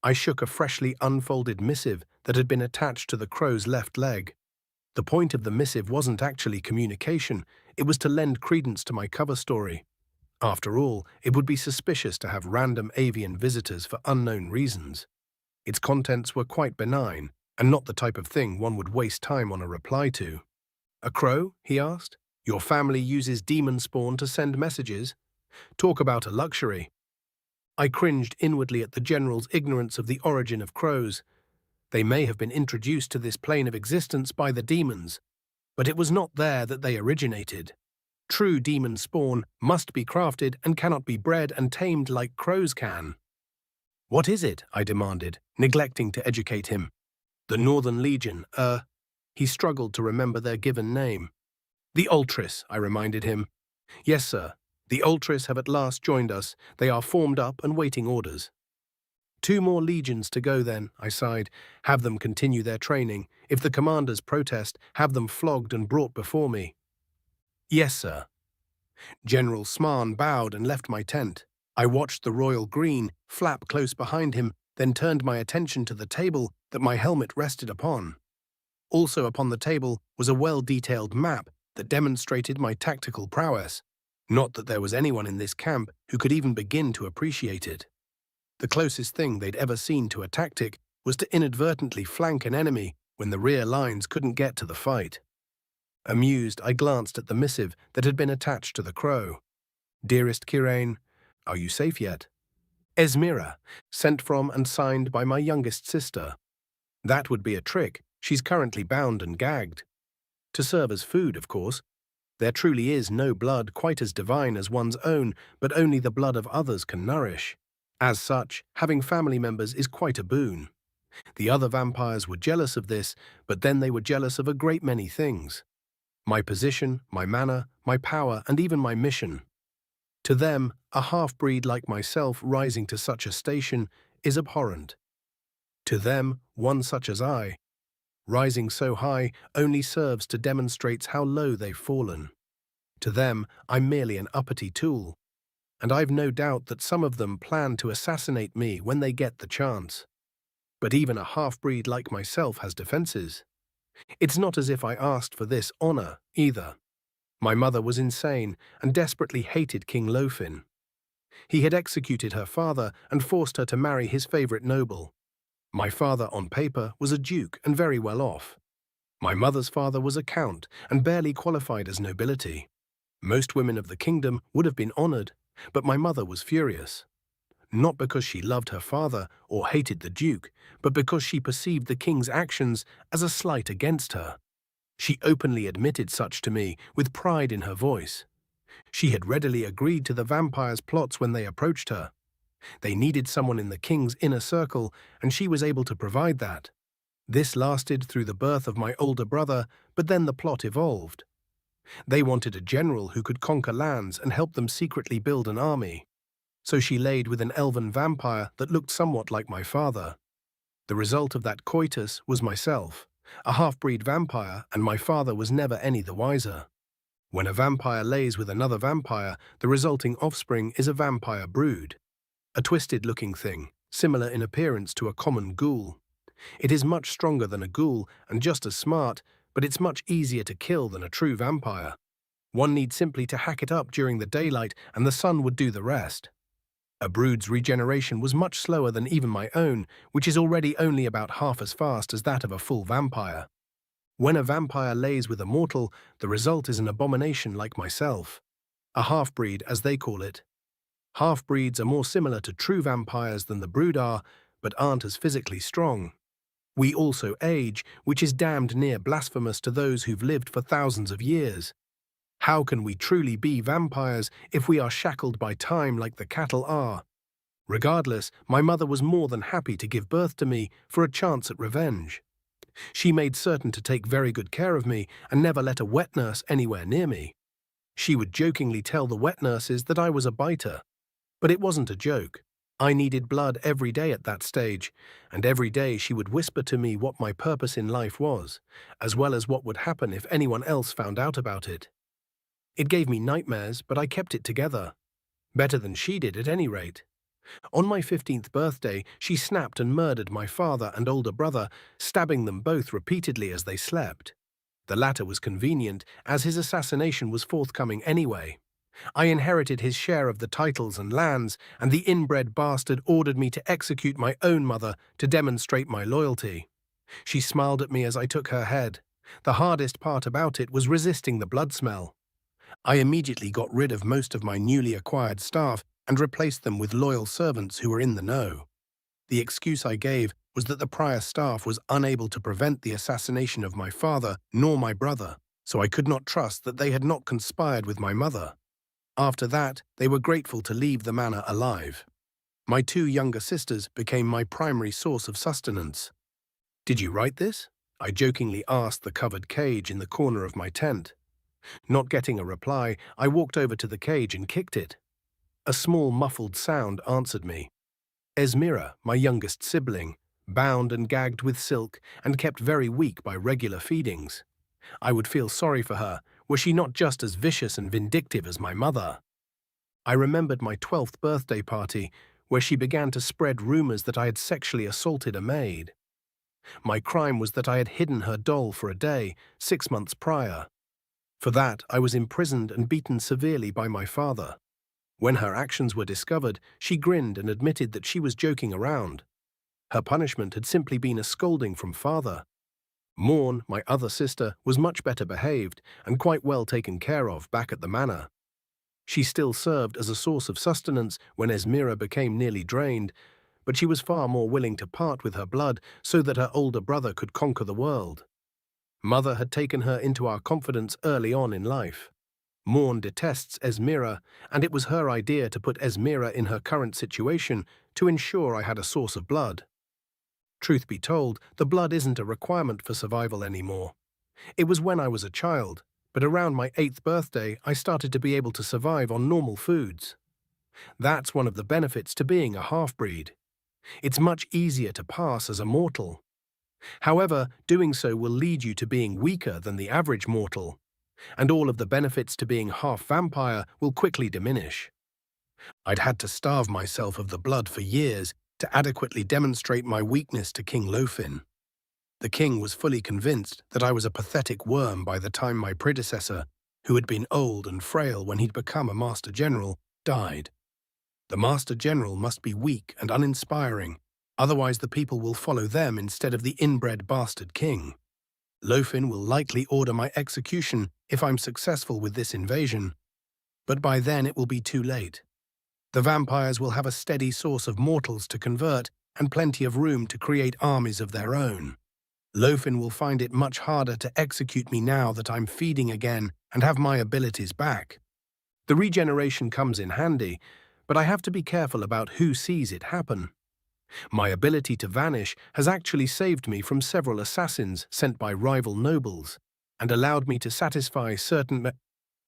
I shook a freshly unfolded missive that had been attached to the crow's left leg. The point of the missive wasn't actually communication, it was to lend credence to my cover story. After all, it would be suspicious to have random avian visitors for unknown reasons. Its contents were quite benign, and not the type of thing one would waste time on a reply to. "A crow?" he asked. "Your family uses demon spawn to send messages? Talk about a luxury." I cringed inwardly at the general's ignorance of the origin of crows. They may have been introduced to this plane of existence by the demons, but it was not there that they originated. True demon spawn must be crafted and cannot be bred and tamed like crows can. "What is it?" I demanded, neglecting to educate him. "The Northern Legion, He struggled to remember their given name. "The Ultras," I reminded him. "Yes, sir. The Ultras have at last joined us. They are formed up and waiting orders." "2 more legions to go then," I sighed. "Have them continue their training. If the commanders protest, have them flogged and brought before me." "Yes, sir." General Smarn bowed and left my tent. I watched the royal green flap close behind him, then turned my attention to the table that my helmet rested upon. Also upon the table was a well-detailed map that demonstrated my tactical prowess. Not that there was anyone in this camp who could even begin to appreciate it. The closest thing they'd ever seen to a tactic was to inadvertently flank an enemy when the rear lines couldn't get to the fight. Amused, I glanced at the missive that had been attached to the crow. "Dearest Kirain, are you safe yet? Esmira, sent from and signed by my youngest sister." That would be a trick. She's currently bound and gagged. To serve as food, of course. There truly is no blood quite as divine as one's own, but only the blood of others can nourish. As such, having family members is quite a boon. The other vampires were jealous of this, but then they were jealous of a great many things. My position, my manner, my power, and even my mission. To them, a half-breed like myself rising to such a station is abhorrent. To them, one such as I, rising so high, only serves to demonstrate how low they've fallen. To them, I'm merely an uppity tool, and I've no doubt that some of them plan to assassinate me when they get the chance. But even a half-breed like myself has defenses. It's not as if I asked for this honor, either. My mother was insane and desperately hated King Lofin. He had executed her father and forced her to marry his favorite noble. My father, on paper, was a duke and very well off. My mother's father was a count and barely qualified as nobility. Most women of the kingdom would have been honored, but my mother was furious. Not because she loved her father or hated the duke, but because she perceived the king's actions as a slight against her. She openly admitted such to me, with pride in her voice. She had readily agreed to the vampires' plots when they approached her. They needed someone in the king's inner circle, and she was able to provide that. This lasted through the birth of my older brother, but then the plot evolved. They wanted a general who could conquer lands and help them secretly build an army. So she laid with an elven vampire that looked somewhat like my father. The result of that coitus was myself, a half-breed vampire, and my father was never any the wiser. When a vampire lays with another vampire, the resulting offspring is a vampire brood. A twisted-looking thing, similar in appearance to a common ghoul. It is much stronger than a ghoul and just as smart, but it's much easier to kill than a true vampire. One needs simply to hack it up during the daylight and the sun would do the rest. A brood's regeneration was much slower than even my own, which is already only about half as fast as that of a full vampire. When a vampire lays with a mortal, the result is an abomination like myself. A half-breed, as they call it. Half-breeds are more similar to true vampires than the brood are, but aren't as physically strong. We also age, which is damned near blasphemous to those who've lived for thousands of years. How can we truly be vampires if we are shackled by time like the cattle are? Regardless, my mother was more than happy to give birth to me for a chance at revenge. She made certain to take very good care of me and never let a wet nurse anywhere near me. She would jokingly tell the wet nurses that I was a biter. But it wasn't a joke. I needed blood every day at that stage, and every day she would whisper to me what my purpose in life was, as well as what would happen if anyone else found out about it. It gave me nightmares, but I kept it together. Better than she did at any rate. On my 15th birthday, she snapped and murdered my father and older brother, stabbing them both repeatedly as they slept. The latter was convenient, as his assassination was forthcoming anyway. I inherited his share of the titles and lands, and the inbred bastard ordered me to execute my own mother to demonstrate my loyalty. She smiled at me as I took her head. The hardest part about it was resisting the blood smell. I immediately got rid of most of my newly acquired staff and replaced them with loyal servants who were in the know. The excuse I gave was that the prior staff was unable to prevent the assassination of my father nor my brother, so I could not trust that they had not conspired with my mother. After that, they were grateful to leave the manor alive. My two younger sisters became my primary source of sustenance. "Did you write this?" I jokingly asked the covered cage in the corner of my tent. Not getting a reply, I walked over to the cage and kicked it. A small muffled sound answered me. Esmira, my youngest sibling, bound and gagged with silk and kept very weak by regular feedings. I would feel sorry for her, were she not just as vicious and vindictive as my mother. I remembered my 12th birthday party, where she began to spread rumors that I had sexually assaulted a maid. My crime was that I had hidden her doll for a day, 6 months prior. For that, I was imprisoned and beaten severely by my father. When her actions were discovered, she grinned and admitted that she was joking around. Her punishment had simply been a scolding from father. Morn, my other sister, was much better behaved and quite well taken care of back at the manor. She still served as a source of sustenance when Esmira became nearly drained, but she was far more willing to part with her blood so that her older brother could conquer the world. Mother had taken her into our confidence early on in life. Morn detests Esmira, and it was her idea to put Esmira in her current situation to ensure I had a source of blood. Truth be told, the blood isn't a requirement for survival anymore. It was when I was a child, but around my 8th birthday I started to be able to survive on normal foods. That's one of the benefits to being a half-breed. It's much easier to pass as a mortal. However, doing so will lead you to being weaker than the average mortal, and all of the benefits to being half-vampire will quickly diminish. I'd had to starve myself of the blood for years to adequately demonstrate my weakness to King Lofin. The king was fully convinced that I was a pathetic worm by the time my predecessor, who had been old and frail when he'd become a Master General, died. The Master General must be weak and uninspiring, otherwise the people will follow them instead of the inbred bastard king. Lofin will likely order my execution if I'm successful with this invasion, but by then it will be too late. The vampires will have a steady source of mortals to convert and plenty of room to create armies of their own. Lofin will find it much harder to execute me now that I'm feeding again and have my abilities back. The regeneration comes in handy, but I have to be careful about who sees it happen. My ability to vanish has actually saved me from several assassins sent by rival nobles and allowed me to satisfy certain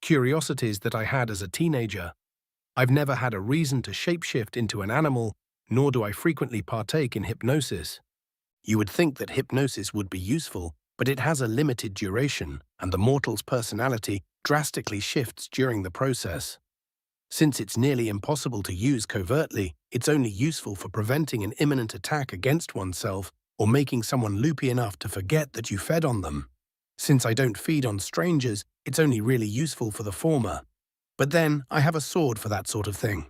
curiosities that I had as a teenager. I've never had a reason to shapeshift into an animal, nor do I frequently partake in hypnosis. You would think that hypnosis would be useful, but it has a limited duration, and the mortal's personality drastically shifts during the process. Since it's nearly impossible to use covertly, it's only useful for preventing an imminent attack against oneself or making someone loopy enough to forget that you fed on them. Since I don't feed on strangers, it's only really useful for the former. But then, I have a sword for that sort of thing.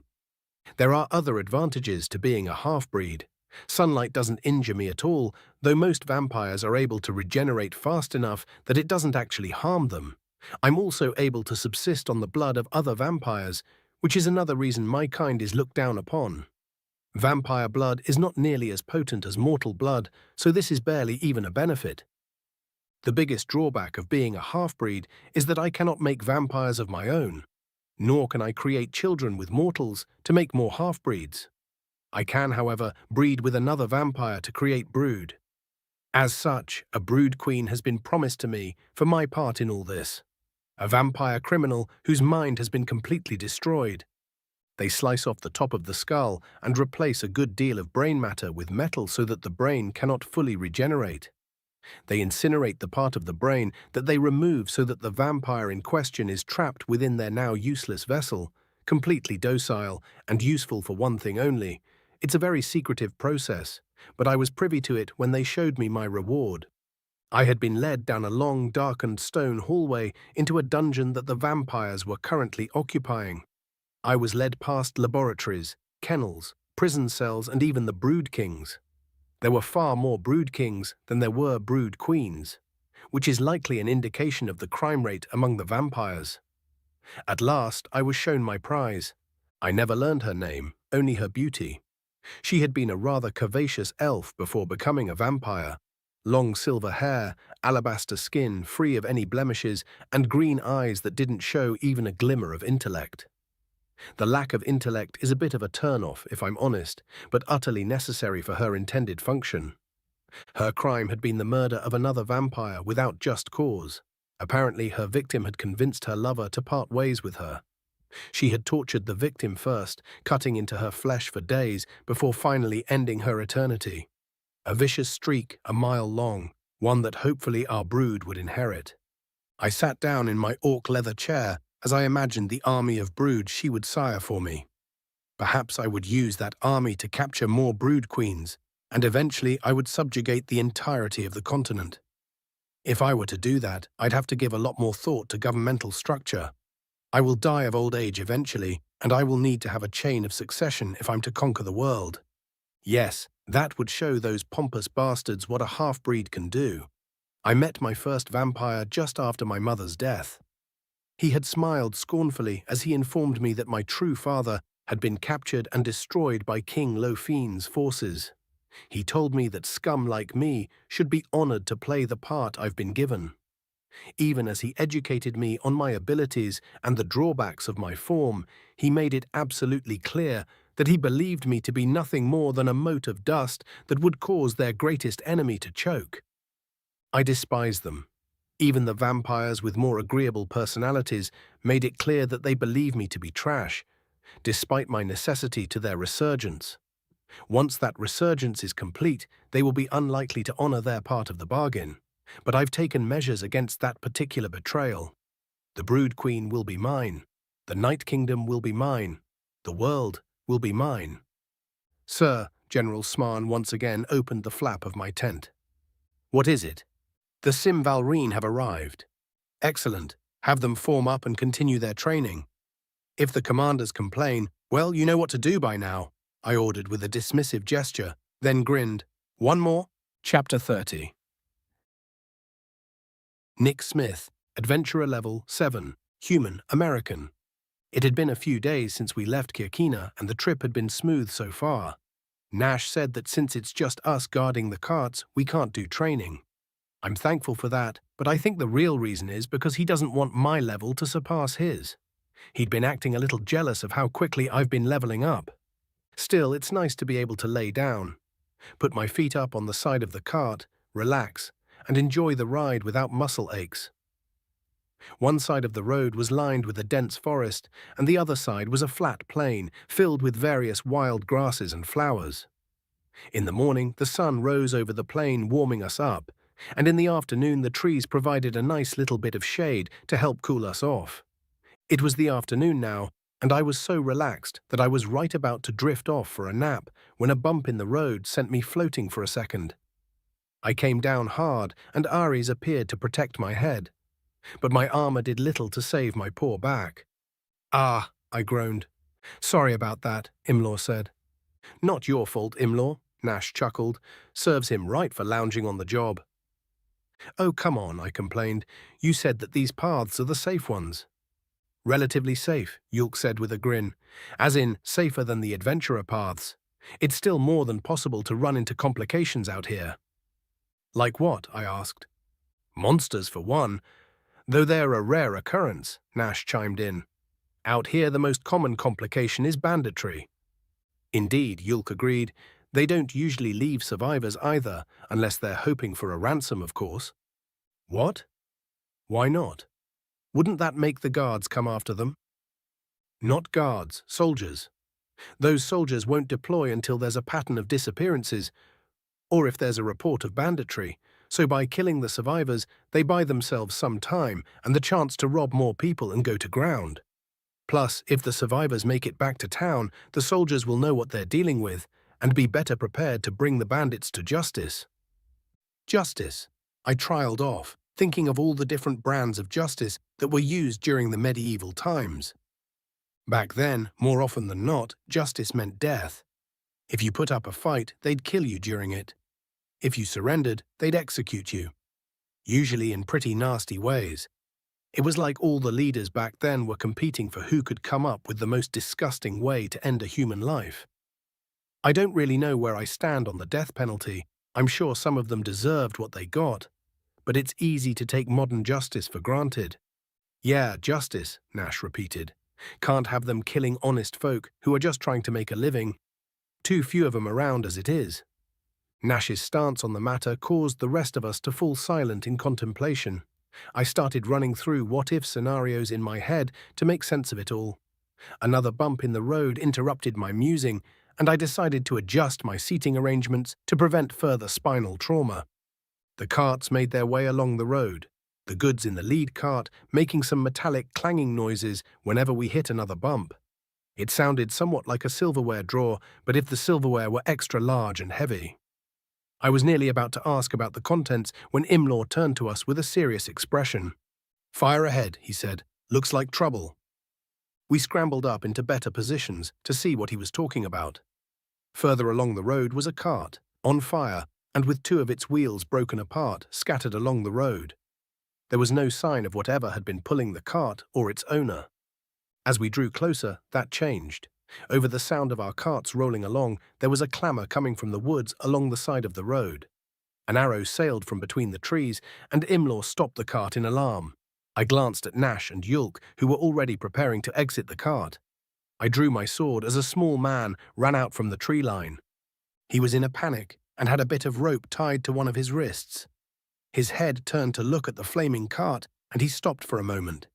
There are other advantages to being a half-breed. Sunlight doesn't injure me at all, though most vampires are able to regenerate fast enough that it doesn't actually harm them. I'm also able to subsist on the blood of other vampires, which is another reason my kind is looked down upon. Vampire blood is not nearly as potent as mortal blood, so this is barely even a benefit. The biggest drawback of being a half-breed is that I cannot make vampires of my own, nor can I create children with mortals to make more half-breeds. I can, however, breed with another vampire to create brood. As such, a brood queen has been promised to me for my part in all this. A vampire criminal whose mind has been completely destroyed. They slice off the top of the skull and replace a good deal of brain matter with metal so that the brain cannot fully regenerate. They incinerate the part of the brain that they remove so that the vampire in question is trapped within their now useless vessel, completely docile and useful for one thing only. It's a very secretive process, but I was privy to it when they showed me my reward. I had been led down a long, darkened stone hallway into a dungeon that the vampires were currently occupying. I was led past laboratories, kennels, prison cells, and even the brood kings. There were far more brood kings than there were brood queens, which is likely an indication of the crime rate among the vampires. At last, I was shown my prize. I never learned her name, only her beauty. She had been a rather curvaceous elf before becoming a vampire. Long silver hair, alabaster skin free of any blemishes, and green eyes that didn't show even a glimmer of intellect. The lack of intellect is a bit of a turn-off, if I'm honest, but utterly necessary for her intended function. Her crime had been the murder of another vampire without just cause. Apparently, her victim had convinced her lover to part ways with her. She had tortured the victim first, cutting into her flesh for days before finally ending her eternity. A vicious streak a mile long, one that hopefully our brood would inherit. I sat down in my orc leather chair as I imagined the army of brood she would sire for me. Perhaps I would use that army to capture more brood queens, and eventually I would subjugate the entirety of the continent. If I were to do that, I'd have to give a lot more thought to governmental structure. I will die of old age eventually, and I will need to have a chain of succession if I'm to conquer the world. Yes, that would show those pompous bastards what a half-breed can do. I met my first vampire just after my mother's death. He had smiled scornfully as he informed me that my true father had been captured and destroyed by King Lofine's forces. He told me that scum like me should be honored to play the part I've been given. Even as he educated me on my abilities and the drawbacks of my form, he made it absolutely clear that he believed me to be nothing more than a mote of dust that would cause their greatest enemy to choke. I despised them. Even the vampires with more agreeable personalities made it clear that they believe me to be trash, despite my necessity to their resurgence. Once that resurgence is complete, they will be unlikely to honor their part of the bargain. But I've taken measures against that particular betrayal. The brood queen will be mine. The Night Kingdom will be mine. The world will be mine. Sir, General Smarn once again opened the flap of my tent. What is it? The Simvalrine have arrived. Excellent. Have them form up and continue their training. If the commanders complain, well, you know what to do by now, I ordered with a dismissive gesture, then grinned. One more? Chapter 30. Nick Smith, Adventurer Level 7, Human, American. It had been a few days since we left Kirkina, and the trip had been smooth so far. Nash said that since it's just us guarding the carts, we can't do training. I'm thankful for that, but I think the real reason is because he doesn't want my level to surpass his. He'd been acting a little jealous of how quickly I've been leveling up. Still, it's nice to be able to lay down, put my feet up on the side of the cart, relax, and enjoy the ride without muscle aches. One side of the road was lined with a dense forest, and the other side was a flat plain filled with various wild grasses and flowers. In the morning, the sun rose over the plain, warming us up, and in the afternoon the trees provided a nice little bit of shade to help cool us off. It was the afternoon now, and I was so relaxed that I was right about to drift off for a nap when a bump in the road sent me floating for a second. I came down hard, and Ares appeared to protect my head, but my armor did little to save my poor back. Ah, I groaned. Sorry about that, Imlaw said. Not your fault, Imlaw, Nash chuckled. Serves him right for lounging on the job. Oh, come on, I complained. You said that these paths are the safe ones. Relatively safe, Yulk said with a grin. As in, safer than the adventurer paths. It's still more than possible to run into complications out here. Like what? I asked. Monsters, for one. Though they're a rare occurrence, Nash chimed in. Out here the most common complication is banditry. Indeed, Yulk agreed. They don't usually leave survivors either, unless they're hoping for a ransom, of course. What? Why not? Wouldn't that make the guards come after them? Not guards, soldiers. Those soldiers won't deploy until there's a pattern of disappearances, or if there's a report of banditry. So by killing the survivors, they buy themselves some time and the chance to rob more people and go to ground. Plus, if the survivors make it back to town, the soldiers will know what they're dealing with and be better prepared to bring the bandits to justice. Justice. I trialed off, thinking of all the different brands of justice that were used during the medieval times. Back then, more often than not, justice meant death. If you put up a fight, they'd kill you during it. If you surrendered, they'd execute you. Usually in pretty nasty ways. It was like all the leaders back then were competing for who could come up with the most disgusting way to end a human life. I don't really know where I stand on the death penalty. I'm sure some of them deserved what they got, but it's easy to take modern justice for granted. Yeah, justice, Nash repeated. Can't have them killing honest folk who are just trying to make a living. Too few of them around as it is. Nash's stance on the matter caused the rest of us to fall silent in contemplation. I started running through what-if scenarios in my head to make sense of it all. Another bump in the road interrupted my musing, and I decided to adjust my seating arrangements to prevent further spinal trauma. The carts made their way along the road, the goods in the lead cart making some metallic clanging noises whenever we hit another bump. It sounded somewhat like a silverware drawer, but if the silverware were extra large and heavy. I was nearly about to ask about the contents when Imlaw turned to us with a serious expression. "Fire ahead," he said. "Looks like trouble." We scrambled up into better positions to see what he was talking about. Further along the road was a cart, on fire, and with two of its wheels broken apart, scattered along the road. There was no sign of whatever had been pulling the cart or its owner. As we drew closer, that changed. Over the sound of our carts rolling along, there was a clamour coming from the woods along the side of the road. An arrow sailed from between the trees, and Imlaw stopped the cart in alarm. I glanced at Nash and Yulk, who were already preparing to exit the cart. I drew my sword as a small man ran out from the tree line. He was in a panic and had a bit of rope tied to one of his wrists. His head turned to look at the flaming cart, and he stopped for a moment.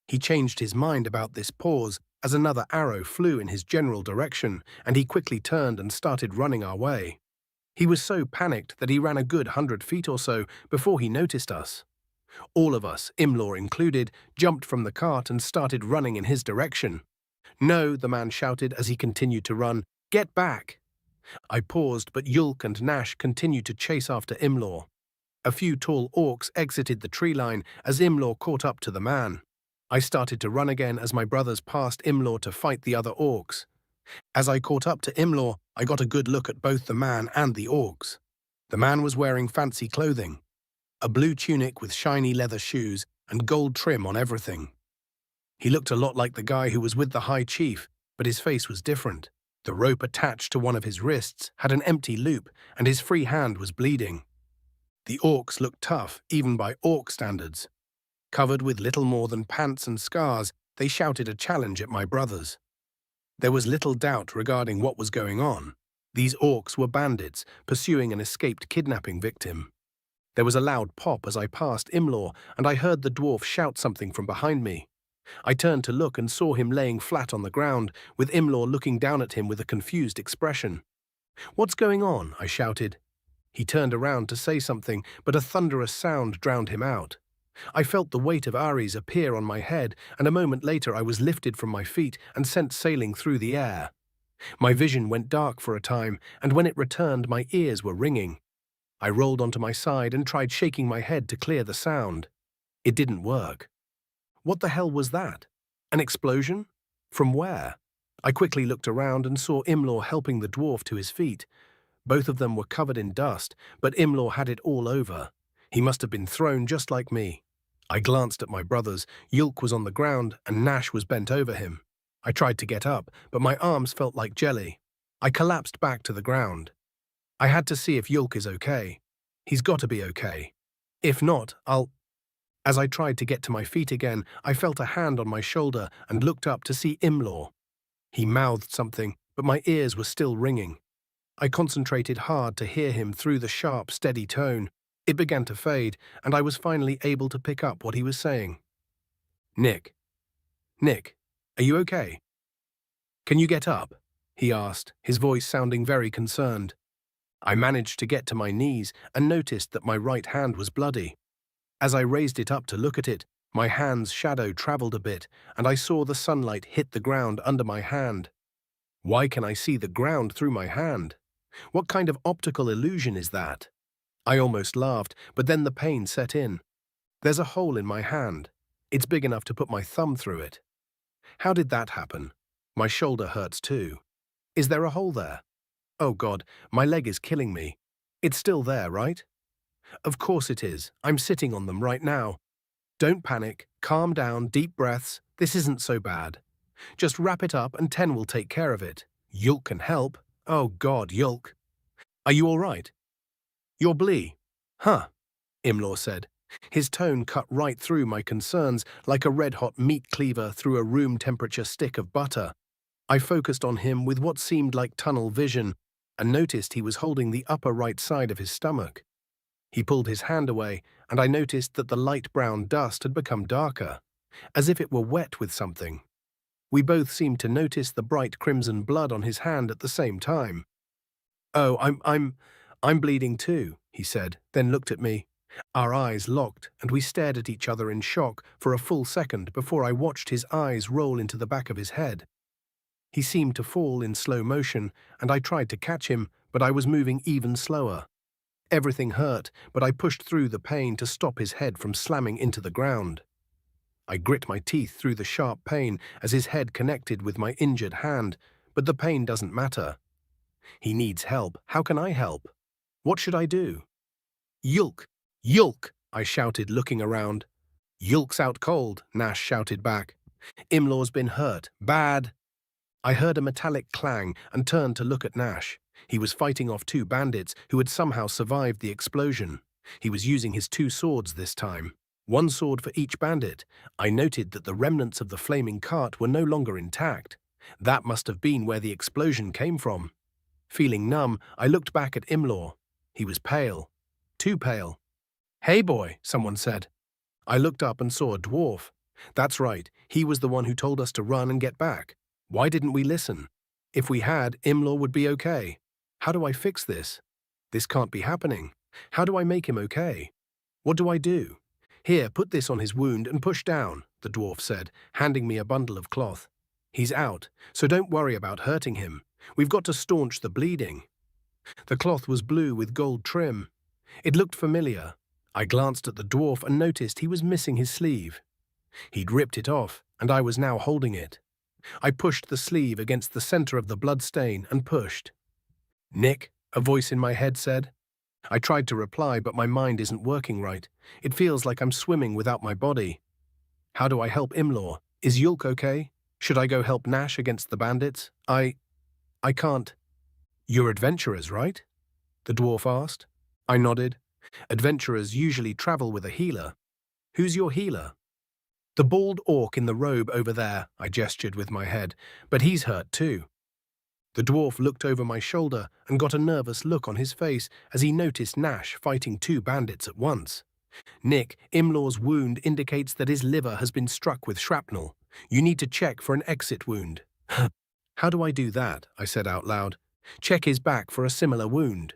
He changed his mind about this pause as another arrow flew in his general direction, and he quickly turned and started running our way. He was so panicked that he ran a good 100 feet or so before he noticed us. All of us, Imlaw included, jumped from the cart and started running in his direction. "No," the man shouted as he continued to run. "Get back!" I paused, but Yulk and Nash continued to chase after Imlaw. A few tall orcs exited the tree line as Imlaw caught up to the man. I started to run again as my brothers passed Imlaw to fight the other orcs. As I caught up to Imlaw, I got a good look at both the man and the orcs. The man was wearing fancy clothing, a blue tunic with shiny leather shoes and gold trim on everything. He looked a lot like the guy who was with the High Chief, but his face was different. The rope attached to one of his wrists had an empty loop, and his free hand was bleeding. The orcs looked tough, even by orc standards. Covered with little more than pants and scars, they shouted a challenge at my brothers. There was little doubt regarding what was going on. These orcs were bandits, pursuing an escaped kidnapping victim. There was a loud pop as I passed Imlaw, and I heard the dwarf shout something from behind me. I turned to look and saw him laying flat on the ground, with Imlaw looking down at him with a confused expression. "What's going on?" I shouted. He turned around to say something, but a thunderous sound drowned him out. I felt the weight of Ares appear on my head, and a moment later I was lifted from my feet and sent sailing through the air. My vision went dark for a time, and when it returned my ears were ringing. I rolled onto my side and tried shaking my head to clear the sound. It didn't work. What the hell was that? An explosion? From where? I quickly looked around and saw Imlaw helping the dwarf to his feet. Both of them were covered in dust, but Imlaw had it all over. He must have been thrown just like me. I glanced at my brothers. Yulk was on the ground and Nash was bent over him. I tried to get up, but my arms felt like jelly. I collapsed back to the ground. I had to see if Yulk is okay. He's got to be okay. If not, I'll... As I tried to get to my feet again, I felt a hand on my shoulder and looked up to see Imlaw. He mouthed something, but my ears were still ringing. I concentrated hard to hear him through the sharp, steady tone. It began to fade, and I was finally able to pick up what he was saying. Nick. Nick, are you okay? Can you get up? He asked, his voice sounding very concerned. I managed to get to my knees and noticed that my right hand was bloody. As I raised it up to look at it, my hand's shadow traveled a bit, and I saw the sunlight hit the ground under my hand. Why can I see the ground through my hand? What kind of optical illusion is that? I almost laughed, but then the pain set in. There's a hole in my hand. It's big enough to put my thumb through it. How did that happen? My shoulder hurts too. Is there a hole there? Oh God, my leg is killing me. It's still there, right? Of course it is. I'm sitting on them right now. Don't panic. Calm down, deep breaths. This isn't so bad. Just wrap it up and 10 will take care of it. Yulk can help. Oh God, Yulk. Are you all right? You're blee. Huh, Imlaw said. His tone cut right through my concerns like a red-hot meat cleaver through a room-temperature stick of butter. I focused on him with what seemed like tunnel vision and noticed he was holding the upper right side of his stomach. He pulled his hand away, and I noticed that the light brown dust had become darker, as if it were wet with something. We both seemed to notice the bright crimson blood on his hand at the same time. Oh, I'm bleeding too, he said, then looked at me. Our eyes locked, and we stared at each other in shock for a full second before I watched his eyes roll into the back of his head. He seemed to fall in slow motion, and I tried to catch him, but I was moving even slower. Everything hurt, but I pushed through the pain to stop his head from slamming into the ground. I grit my teeth through the sharp pain as his head connected with my injured hand, but the pain doesn't matter. He needs help. How can I help? What should I do? Yulk! Yulk! I shouted, looking around. Yulk's out cold, Nash shouted back. Imlaw's been hurt. Bad. I heard a metallic clang and turned to look at Nash. He was fighting off two bandits who had somehow survived the explosion. He was using his two swords this time. One sword for each bandit. I noted that the remnants of the flaming cart were no longer intact. That must have been where the explosion came from. Feeling numb, I looked back at Imlaw. He was pale. Too pale. Hey boy, someone said. I looked up and saw a dwarf. That's right, he was the one who told us to run and get back. Why didn't we listen? If we had, Imlaw would be okay. How do I fix this? This can't be happening. How do I make him okay? What do I do? Here, put this on his wound and push down, the dwarf said, handing me a bundle of cloth. He's out, so don't worry about hurting him. We've got to staunch the bleeding. The cloth was blue with gold trim. It looked familiar. I glanced at the dwarf and noticed he was missing his sleeve. He'd ripped it off, and I was now holding it. I pushed the sleeve against the center of the blood stain and pushed. Nick, a voice in my head said. I tried to reply, but my mind isn't working right. It feels like I'm swimming without my body. How do I help Imlaw? Is Yulk okay? Should I go help Nash against the bandits? I can't. You're adventurers, right? The dwarf asked. I nodded. Adventurers usually travel with a healer. Who's your healer? The bald orc in the robe over there, I gestured with my head, but he's hurt too. The dwarf looked over my shoulder and got a nervous look on his face as he noticed Nash fighting two bandits at once. Nick, Imlaw's wound indicates that his liver has been struck with shrapnel. You need to check for an exit wound. How do I do that? I said out loud. Check his back for a similar wound.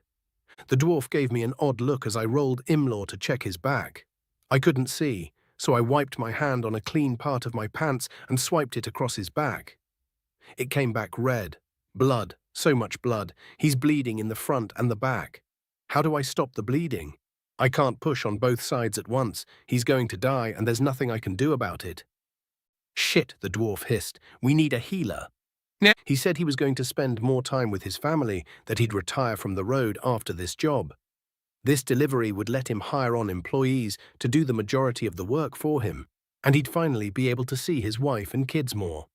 The dwarf gave me an odd look as I rolled Imlaw to check his back. I couldn't see, so I wiped my hand on a clean part of my pants and swiped it across his back. It came back red. Blood, so much blood. He's bleeding in the front and the back. How do I stop the bleeding? I can't push on both sides at once. He's going to die and there's nothing I can do about it. Shit, the dwarf hissed. We need a healer. He said he was going to spend more time with his family, that he'd retire from the road after this job. This delivery would let him hire on employees to do the majority of the work for him, and he'd finally be able to see his wife and kids more.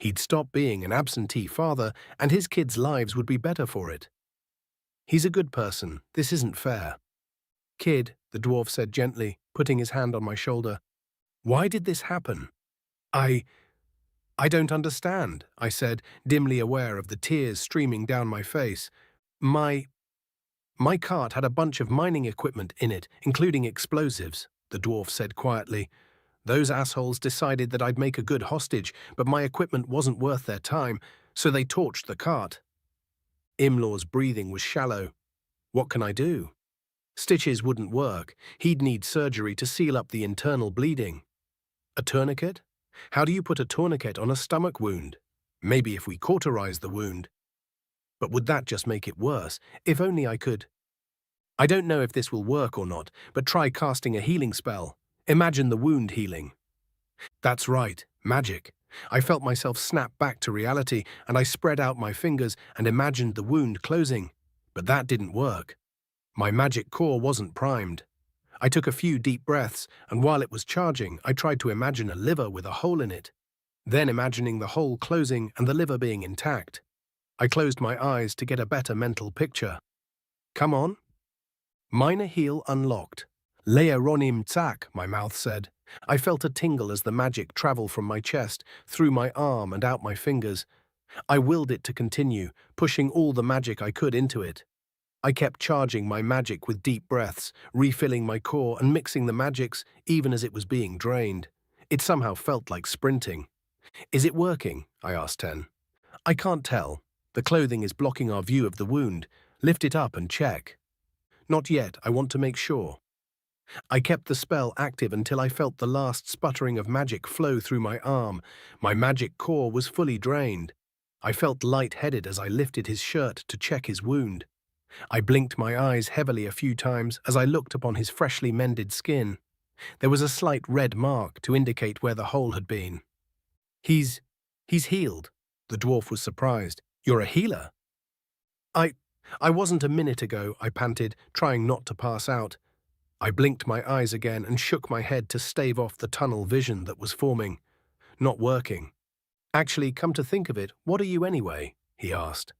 He'd stop being an absentee father, and his kids' lives would be better for it. He's a good person. This isn't fair. Kid, the dwarf said gently, putting his hand on my shoulder. Why did this happen? I don't understand, I said, dimly aware of the tears streaming down my face. My My cart had a bunch of mining equipment in it, including explosives, the dwarf said quietly. Those assholes decided that I'd make a good hostage, but my equipment wasn't worth their time, so they torched the cart. Imlaw's breathing was shallow. What can I do? Stitches wouldn't work. He'd need surgery to seal up the internal bleeding. A tourniquet? How do you put a tourniquet on a stomach wound? Maybe if we cauterize the wound. But would that just make it worse? If only I could. I don't know if this will work or not, but try casting a healing spell. Imagine the wound healing. That's right, magic. I felt myself snap back to reality, and I spread out my fingers and imagined the wound closing. But that didn't work. My magic core wasn't primed. I took a few deep breaths, and while it was charging, I tried to imagine a liver with a hole in it. Then imagining the hole closing and the liver being intact. I closed my eyes to get a better mental picture. Come on. Minor heal unlocked. Leia Ronim Tzak, my mouth said. I felt a tingle as the magic traveled from my chest, through my arm and out my fingers. I willed it to continue, pushing all the magic I could into it. I kept charging my magic with deep breaths, refilling my core and mixing the magics even as it was being drained. It somehow felt like sprinting. Is it working? I asked Ten. I can't tell. The clothing is blocking our view of the wound. Lift it up and check. Not yet, I want to make sure. I kept the spell active until I felt the last sputtering of magic flow through my arm. My magic core was fully drained. I felt light-headed as I lifted his shirt to check his wound. I blinked my eyes heavily a few times as I looked upon his freshly mended skin. There was a slight red mark to indicate where the hole had been. He's healed. The dwarf was surprised. You're a healer? I wasn't a minute ago, I panted, trying not to pass out. I blinked my eyes again and shook my head to stave off the tunnel vision that was forming. Not working. Actually, come to think of it, what are you anyway? He asked.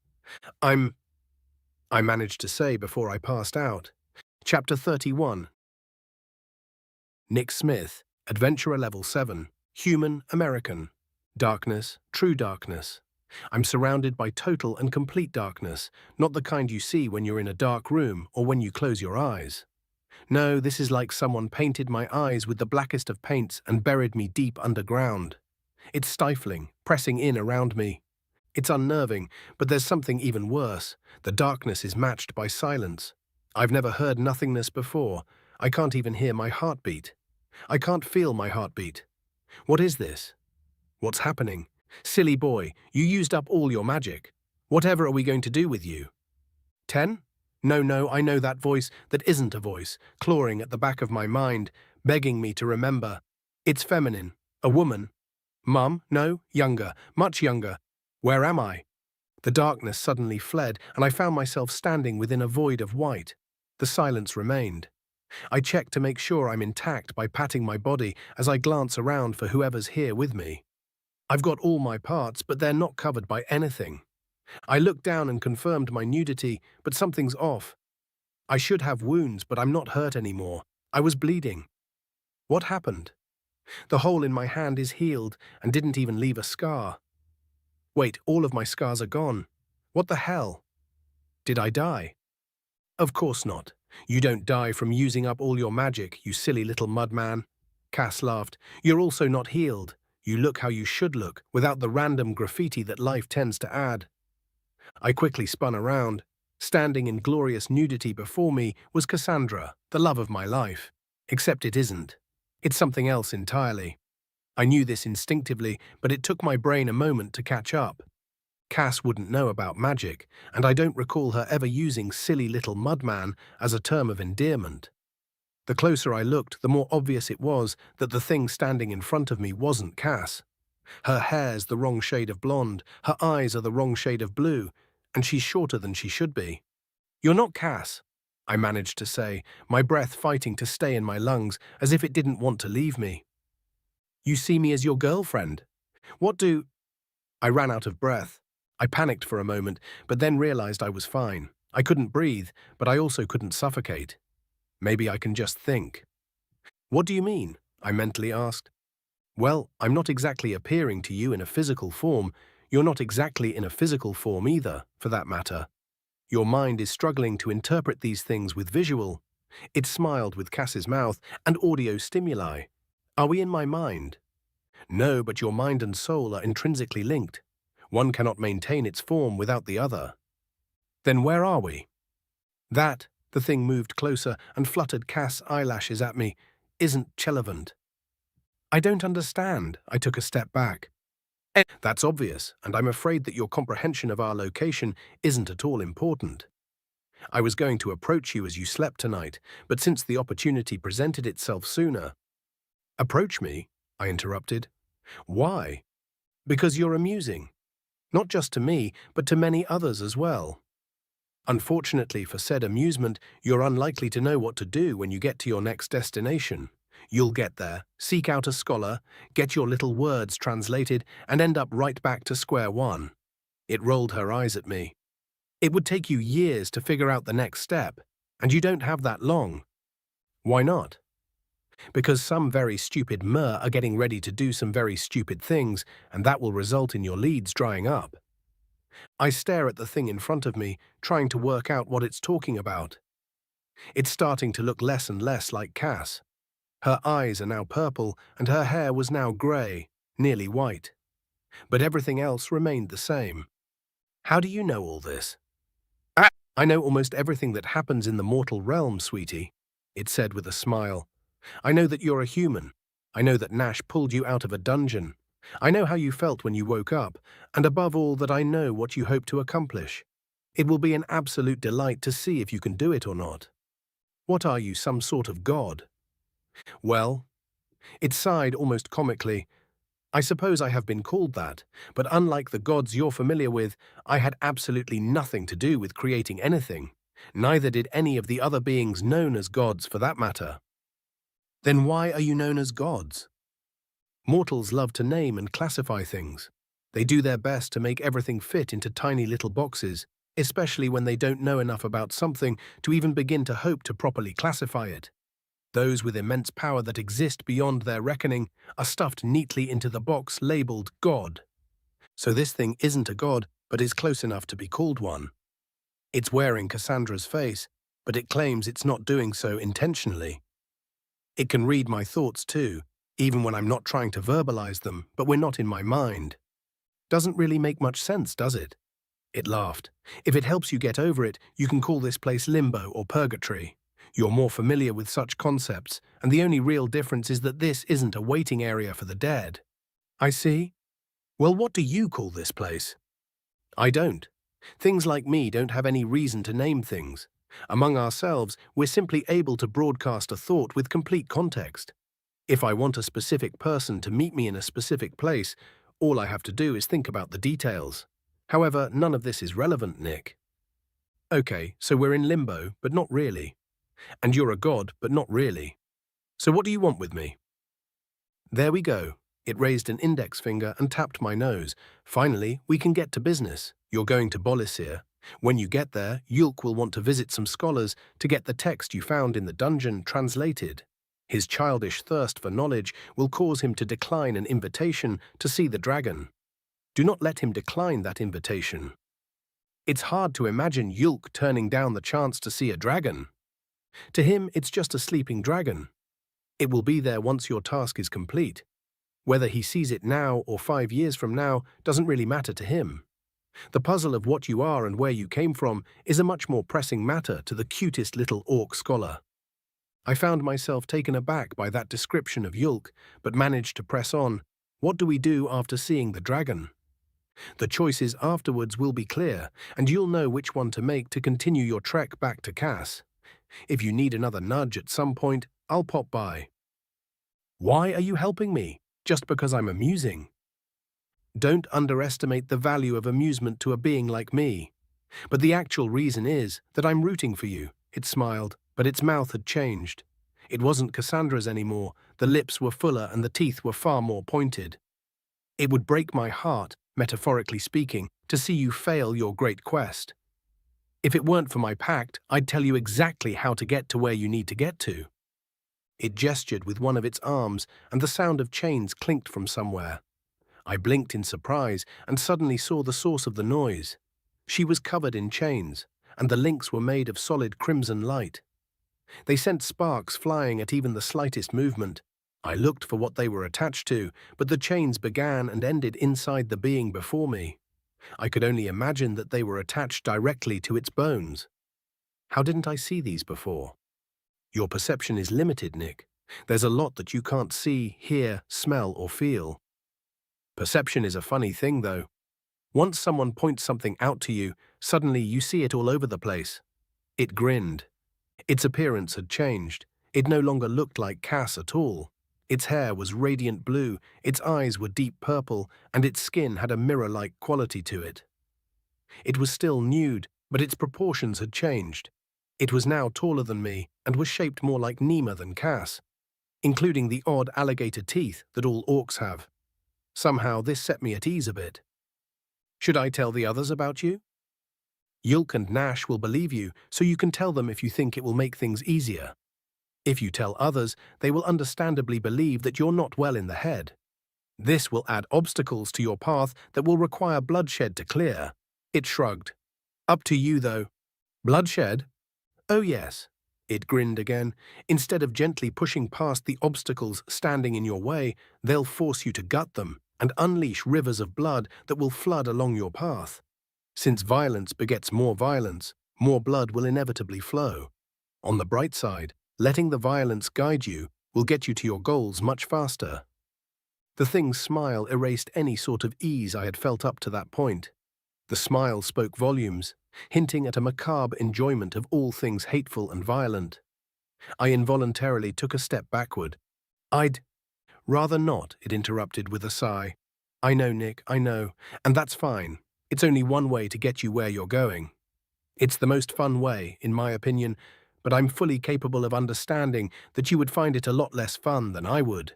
I managed to say before I passed out. Chapter 31. Nick Smith, Adventurer Level 7, Human American. Darkness, true darkness. I'm surrounded by total and complete darkness, not the kind you see when you're in a dark room or when you close your eyes. No, this is like someone painted my eyes with the blackest of paints and buried me deep underground. It's stifling, pressing in around me. It's unnerving, but there's something even worse. The darkness is matched by silence. I've never heard nothingness before. I can't even hear my heartbeat. I can't feel my heartbeat. What is this? What's happening? Silly boy, you used up all your magic. Whatever are we going to do with you? 10? No, I know that voice that isn't a voice, clawing at the back of my mind, begging me to remember. It's feminine. A woman. Mum? No, younger, much younger. Where am I? The darkness suddenly fled, and I found myself standing within a void of white. The silence remained. I check to make sure I'm intact by patting my body as I glance around for whoever's here with me. I've got all my parts, but they're not covered by anything. I looked down and confirmed my nudity, but something's off. I should have wounds, but I'm not hurt anymore. I was bleeding. What happened? The hole in my hand is healed and didn't even leave a scar. Wait, all of my scars are gone. What the hell? Did I die? Of course not. You don't die from using up all your magic, you silly little mudman. Cass laughed. You're also not healed. You look how you should look, without the random graffiti that life tends to add. I quickly spun around. Standing in glorious nudity before me was Cassandra, the love of my life. Except it isn't. It's something else entirely. I knew this instinctively, but it took my brain a moment to catch up. Cass wouldn't know about magic, and I don't recall her ever using silly little mudman as a term of endearment. The closer I looked, the more obvious it was that the thing standing in front of me wasn't Cass. Her hair's the wrong shade of blonde, her eyes are the wrong shade of blue, and she's shorter than she should be. You're not Cass, I managed to say, my breath fighting to stay in my lungs as if it didn't want to leave me. You see me as your girlfriend. What do... I ran out of breath. I panicked for a moment, but then realized I was fine. I couldn't breathe, but I also couldn't suffocate. Maybe I can just think. What do you mean? I mentally asked. Well, I'm not exactly appearing to you in a physical form. You're not exactly in a physical form either, for that matter. Your mind is struggling to interpret these things with visual. It smiled with Cass's mouth and audio stimuli. Are we in my mind? No, but your mind and soul are intrinsically linked. One cannot maintain its form without the other. Then where are we? That, the thing moved closer and fluttered Cass' eyelashes at me, isn't relevant. I don't understand. I took a step back. That's obvious, and I'm afraid that your comprehension of our location isn't at all important. I was going to approach you as you slept tonight, but since the opportunity presented itself sooner— Approach me? I interrupted. Why? Because you're amusing. Not just to me, but to many others as well. Unfortunately for said amusement, you're unlikely to know what to do when you get to your next destination. You'll get there, seek out a scholar, get your little words translated, and end up right back to square one. It rolled her eyes at me. It would take you years to figure out the next step, and you don't have that long. Why not? Because some very stupid mer are getting ready to do some very stupid things, and that will result in your leads drying up. I stare at the thing in front of me, trying to work out what it's talking about. It's starting to look less and less like Cass. Her eyes are now purple, and her hair was now grey, nearly white. But everything else remained the same. How do you know all this? I know almost everything that happens in the mortal realm, sweetie, it said with a smile. I know that you're a human. I know that Nash pulled you out of a dungeon. I know how you felt when you woke up, and above all that I know what you hope to accomplish. It will be an absolute delight to see if you can do it or not. What are you, some sort of god? Well, it sighed almost comically. I suppose I have been called that, but unlike the gods you're familiar with, I had absolutely nothing to do with creating anything. Neither did any of the other beings known as gods for that matter. Then why are you known as gods? Mortals love to name and classify things. They do their best to make everything fit into tiny little boxes, especially when they don't know enough about something to even begin to hope to properly classify it. Those with immense power that exist beyond their reckoning are stuffed neatly into the box labeled God. So this thing isn't a god, but is close enough to be called one. It's wearing Cassandra's face, but it claims it's not doing so intentionally. It can read my thoughts too, even when I'm not trying to verbalize them, but we're not in my mind. Doesn't really make much sense, does it? It laughed. If it helps you get over it, you can call this place limbo or purgatory. You're more familiar with such concepts, and the only real difference is that this isn't a waiting area for the dead. I see. Well, what do you call this place? I don't. Things like me don't have any reason to name things. Among ourselves, we're simply able to broadcast a thought with complete context. If I want a specific person to meet me in a specific place, all I have to do is think about the details. However, none of this is relevant, Nick. Okay, so we're in limbo, but not really. And you're a god, but not really. So what do you want with me? There we go. It raised an index finger and tapped my nose. Finally, we can get to business. You're going to Bolisir. When you get there, Yulk will want to visit some scholars to get the text you found in the dungeon translated. His childish thirst for knowledge will cause him to decline an invitation to see the dragon. Do not let him decline that invitation. It's hard to imagine Yulk turning down the chance to see a dragon. To him, it's just a sleeping dragon. It will be there once your task is complete. Whether he sees it now or 5 years from now doesn't really matter to him. The puzzle of what you are and where you came from is a much more pressing matter to the cutest little orc scholar. I found myself taken aback by that description of Yulk, but managed to press on. What do we do after seeing the dragon? The choices afterwards will be clear, and you'll know which one to make to continue your trek back to Cass. If you need another nudge at some point, I'll pop by. Why are you helping me? Just because I'm amusing? Don't underestimate the value of amusement to a being like me. But the actual reason is that I'm rooting for you. It smiled, but its mouth had changed. It wasn't Cassandra's anymore. The lips were fuller and the teeth were far more pointed. It would break my heart, metaphorically speaking, to see you fail your great quest. If it weren't for my pact, I'd tell you exactly how to get to where you need to get to. It gestured with one of its arms, and the sound of chains clinked from somewhere. I blinked in surprise and suddenly saw the source of the noise. She was covered in chains, and the links were made of solid crimson light. They sent sparks flying at even the slightest movement. I looked for what they were attached to, but the chains began and ended inside the being before me. I could only imagine that they were attached directly to its bones. How didn't I see these before? Your perception is limited, Nick. There's a lot that you can't see, hear, smell, or feel. Perception is a funny thing, though. Once someone points something out to you, suddenly you see it all over the place. It grinned. Its appearance had changed. It no longer looked like Cass at all. Its hair was radiant blue, its eyes were deep purple, and its skin had a mirror-like quality to it. It was still nude, but its proportions had changed. It was now taller than me and was shaped more like Nima than Cass, including the odd alligator teeth that all orcs have. Somehow this set me at ease a bit. Should I tell the others about you? Yulk and Nash will believe you, so you can tell them if you think it will make things easier. If you tell others, they will understandably believe that you're not well in the head. This will add obstacles to your path that will require bloodshed to clear. It shrugged. Up to you, though. Bloodshed? Oh yes. It grinned again. Instead of gently pushing past the obstacles standing in your way, they'll force you to gut them and unleash rivers of blood that will flood along your path. Since violence begets more violence, more blood will inevitably flow. On the bright side, letting the violence guide you will get you to your goals much faster. The thing's smile erased any sort of ease I had felt up to that point. The smile spoke volumes, hinting at a macabre enjoyment of all things hateful and violent. I involuntarily took a step backward. I'd rather not, it interrupted with a sigh. I know, Nick, I know, and that's fine. It's only one way to get you where you're going. It's the most fun way, in my opinion, but I'm fully capable of understanding that you would find it a lot less fun than I would.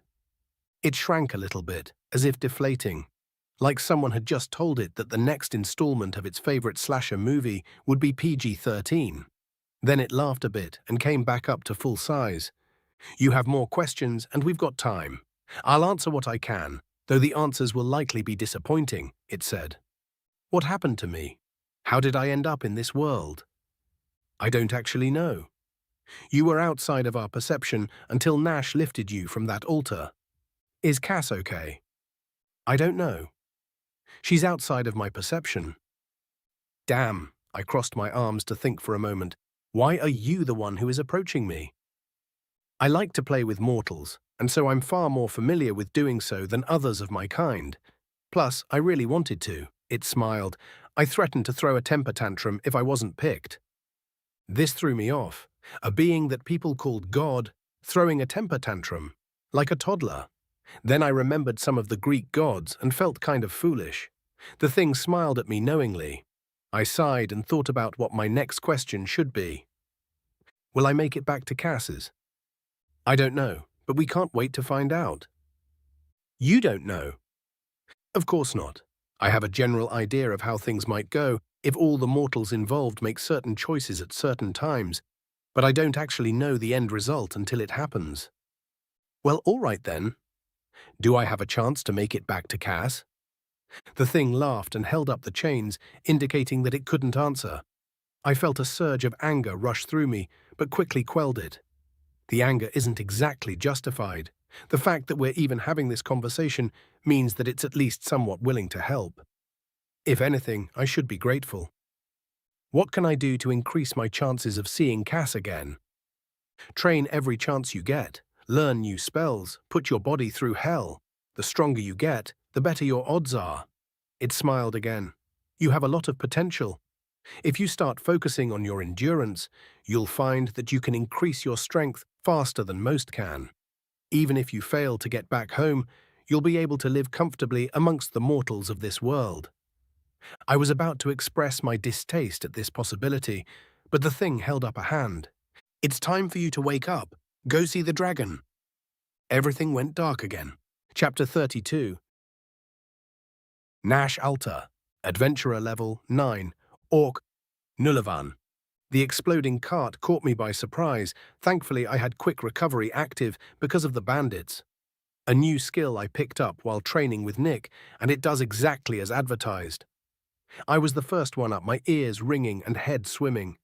It shrank a little bit, as if deflating, like someone had just told it that the next installment of its favorite slasher movie would be PG-13. Then it laughed a bit and came back up to full size. You have more questions and we've got time. I'll answer what I can, though the answers will likely be disappointing, it said. What happened to me? How did I end up in this world? I don't actually know. You were outside of our perception until Nash lifted you from that altar. Is Cass okay? I don't know. She's outside of my perception. Damn, I crossed my arms to think for a moment. Why are you the one who is approaching me? I like to play with mortals, and so I'm far more familiar with doing so than others of my kind. Plus, I really wanted to. It smiled. I threatened to throw a temper tantrum if I wasn't picked. This threw me off. A being that people called God, throwing a temper tantrum, like a toddler. Then I remembered some of the Greek gods and felt kind of foolish. The thing smiled at me knowingly. I sighed and thought about what my next question should be. Will I make it back to Cass's? I don't know, but we can't wait to find out. You don't know? Of course not. I have a general idea of how things might go if all the mortals involved make certain choices at certain times, but I don't actually know the end result until it happens. Well, all right then. Do I have a chance to make it back to Cass? The thing laughed and held up the chains, indicating that it couldn't answer. I felt a surge of anger rush through me, but quickly quelled it. The anger isn't exactly justified. The fact that we're even having this conversation means that it's at least somewhat willing to help. If anything, I should be grateful. What can I do to increase my chances of seeing Cass again? Train every chance you get. Learn new spells. Put your body through hell. The stronger you get, the better your odds are. It smiled again. You have a lot of potential. If you start focusing on your endurance, you'll find that you can increase your strength faster than most can. Even if you fail to get back home, you'll be able to live comfortably amongst the mortals of this world. I was about to express my distaste at this possibility, but the thing held up a hand. It's time for you to wake up. Go see the dragon. Everything went dark again. Chapter 32. Nash Alta, Adventurer Level 9, Orc, Nulavan. The exploding cart caught me by surprise. Thankfully, I had quick recovery active because of the bandits. A new skill I picked up while training with Nick, and it does exactly as advertised. I was the first one up, my ears ringing and head swimming.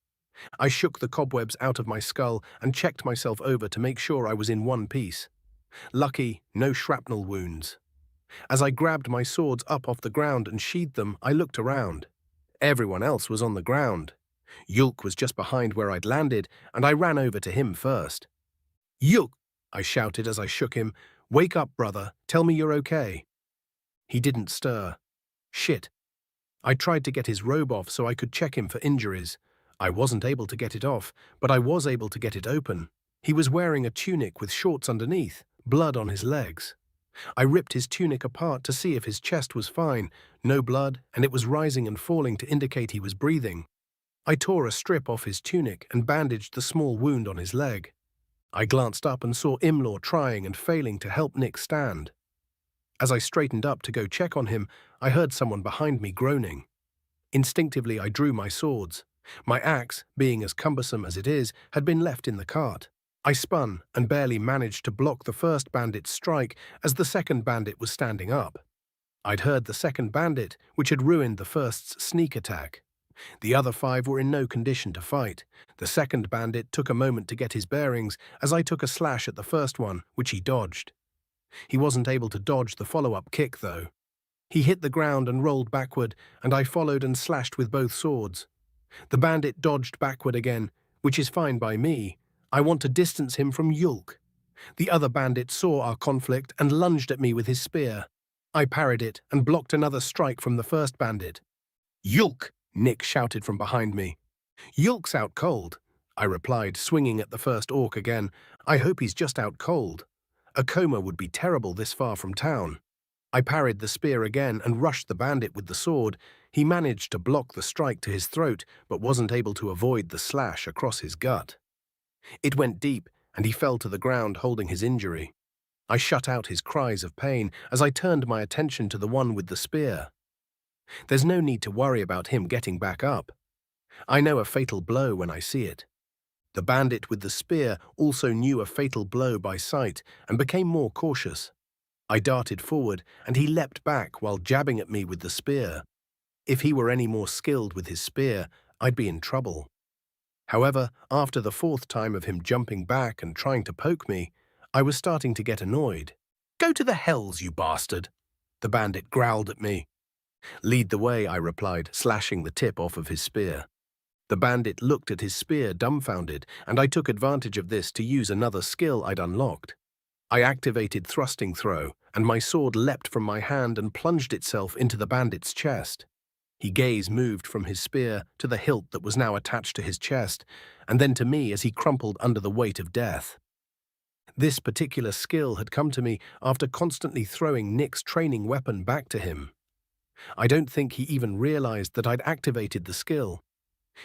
I shook the cobwebs out of my skull and checked myself over to make sure I was in one piece. Lucky, no shrapnel wounds. As I grabbed my swords up off the ground and sheathed them, I looked around. Everyone else was on the ground. Yulk was just behind where I'd landed, and I ran over to him first. "Yulk!" I shouted as I shook him. "Wake up, brother. Tell me you're okay." He didn't stir. Shit. I tried to get his robe off so I could check him for injuries. I wasn't able to get it off, but I was able to get it open. He was wearing a tunic with shorts underneath, blood on his legs. I ripped his tunic apart to see if his chest was fine, no blood, and it was rising and falling to indicate he was breathing. I tore a strip off his tunic and bandaged the small wound on his leg. I glanced up and saw Imlaw trying and failing to help Nick stand. As I straightened up to go check on him, I heard someone behind me groaning. Instinctively, I drew my swords. My axe, being as cumbersome as it is, had been left in the cart. I spun and barely managed to block the first bandit's strike as the second bandit was standing up. I'd heard the second bandit, which had ruined the first's sneak attack. The other 5 were in no condition to fight. The second bandit took a moment to get his bearings as I took a slash at the first one, which he dodged. He wasn't able to dodge the follow-up kick, though. He hit the ground and rolled backward, and I followed and slashed with both swords. The bandit dodged backward again, which is fine by me. I want to distance him from Yulk. The other bandit saw our conflict and lunged at me with his spear. I parried it and blocked another strike from the first bandit. "Yulk!" Nick shouted from behind me. "Yulk's out cold," I replied, swinging at the first orc again. "I hope he's just out cold. A coma would be terrible this far from town." I parried the spear again and rushed the bandit with the sword. He managed to block the strike to his throat, but wasn't able to avoid the slash across his gut. It went deep, and he fell to the ground holding his injury. I shut out his cries of pain as I turned my attention to the one with the spear. There's no need to worry about him getting back up. I know a fatal blow when I see it. The bandit with the spear also knew a fatal blow by sight and became more cautious. I darted forward, and he leapt back while jabbing at me with the spear. If he were any more skilled with his spear, I'd be in trouble. However, after the 4th time of him jumping back and trying to poke me, I was starting to get annoyed. "Go to the hells, you bastard!" The bandit growled at me. "Lead the way," I replied, slashing the tip off of his spear. The bandit looked at his spear dumbfounded, and I took advantage of this to use another skill I'd unlocked. I activated thrusting throw, and my sword leapt from my hand and plunged itself into the bandit's chest. His gaze moved from his spear to the hilt that was now attached to his chest, and then to me as he crumpled under the weight of death. This particular skill had come to me after constantly throwing Nick's training weapon back to him. I don't think he even realized that I'd activated the skill.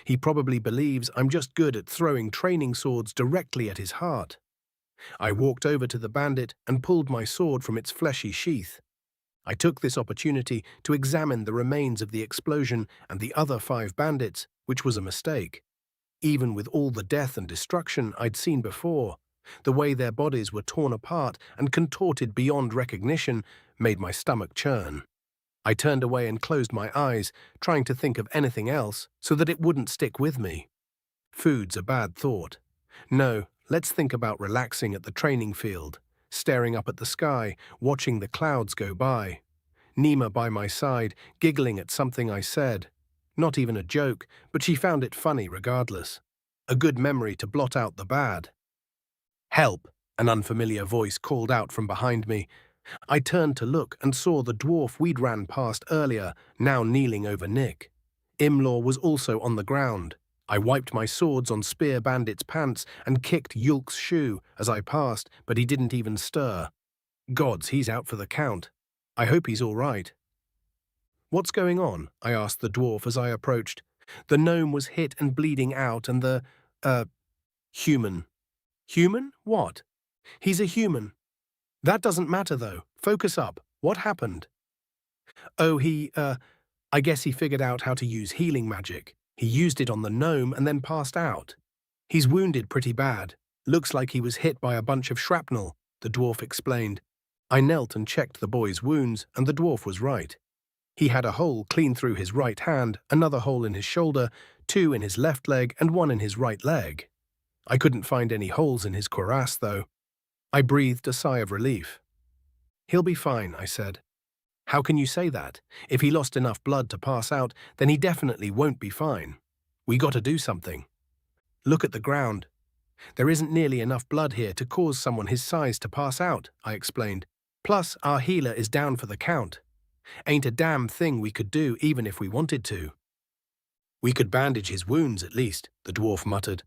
He probably believes I'm just good at throwing training swords directly at his heart. I walked over to the bandit and pulled my sword from its fleshy sheath. I took this opportunity to examine the remains of the explosion and the other 5 bandits, which was a mistake. Even with all the death and destruction I'd seen before, the way their bodies were torn apart and contorted beyond recognition made my stomach churn. I turned away and closed my eyes, trying to think of anything else so that it wouldn't stick with me. Food's a bad thought. No, let's think about relaxing at the training field, staring up at the sky, watching the clouds go by. Nima by my side, giggling at something I said. Not even a joke, but she found it funny regardless. A good memory to blot out the bad. "Help!" an unfamiliar voice called out from behind me. I turned to look and saw the dwarf we'd ran past earlier, now kneeling over Nick. Imlaw was also on the ground. I wiped my swords on Spear Bandit's pants and kicked Yulk's shoe as I passed, but he didn't even stir. Gods, he's out for the count. I hope he's all right. "What's going on?" I asked the dwarf as I approached. The gnome was hit and bleeding out, and human. Human? What? He's a human. That doesn't matter, though. Focus up. What happened? "Oh, I guess he figured out how to use healing magic. He used it on the gnome and then passed out. He's wounded pretty bad. Looks like he was hit by a bunch of shrapnel, the dwarf explained. I knelt and checked the boy's wounds, and the dwarf was right. He had a hole clean through his right hand, another hole in his shoulder, 2 in his left leg, and 1 in his right leg. I couldn't find any holes in his cuirass, though. I breathed a sigh of relief. He'll be fine, I said. How can you say that? If he lost enough blood to pass out, then he definitely won't be fine. We got to do something. Look at the ground. There isn't nearly enough blood here to cause someone his size to pass out, I explained. Plus, our healer is down for the count. Ain't a damn thing we could do even if we wanted to. We could bandage his wounds at least, the dwarf muttered.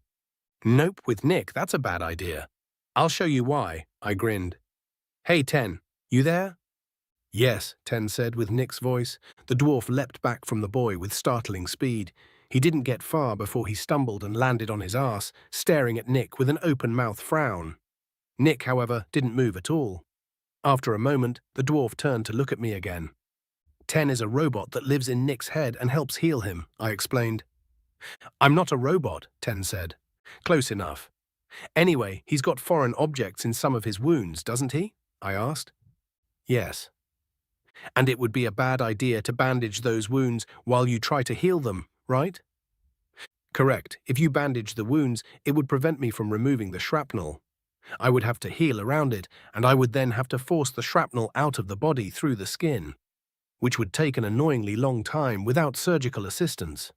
Nope, with Nick, that's a bad idea. I'll show you why, I grinned. Hey, Ten, you there? Yes, Ten said with Nick's voice. The dwarf leapt back from the boy with startling speed. He didn't get far before he stumbled and landed on his arse, staring at Nick with an open-mouthed frown. Nick, however, didn't move at all. After a moment, the dwarf turned to look at me again. Ten is a robot that lives in Nick's head and helps heal him, I explained. I'm not a robot, Ten said. Close enough. Anyway, he's got foreign objects in some of his wounds, doesn't he? I asked. Yes. And it would be a bad idea to bandage those wounds while you try to heal them, right? Correct. If you bandage the wounds, it would prevent me from removing the shrapnel. I would have to heal around it, and I would then have to force the shrapnel out of the body through the skin, which would take an annoyingly long time without surgical assistance.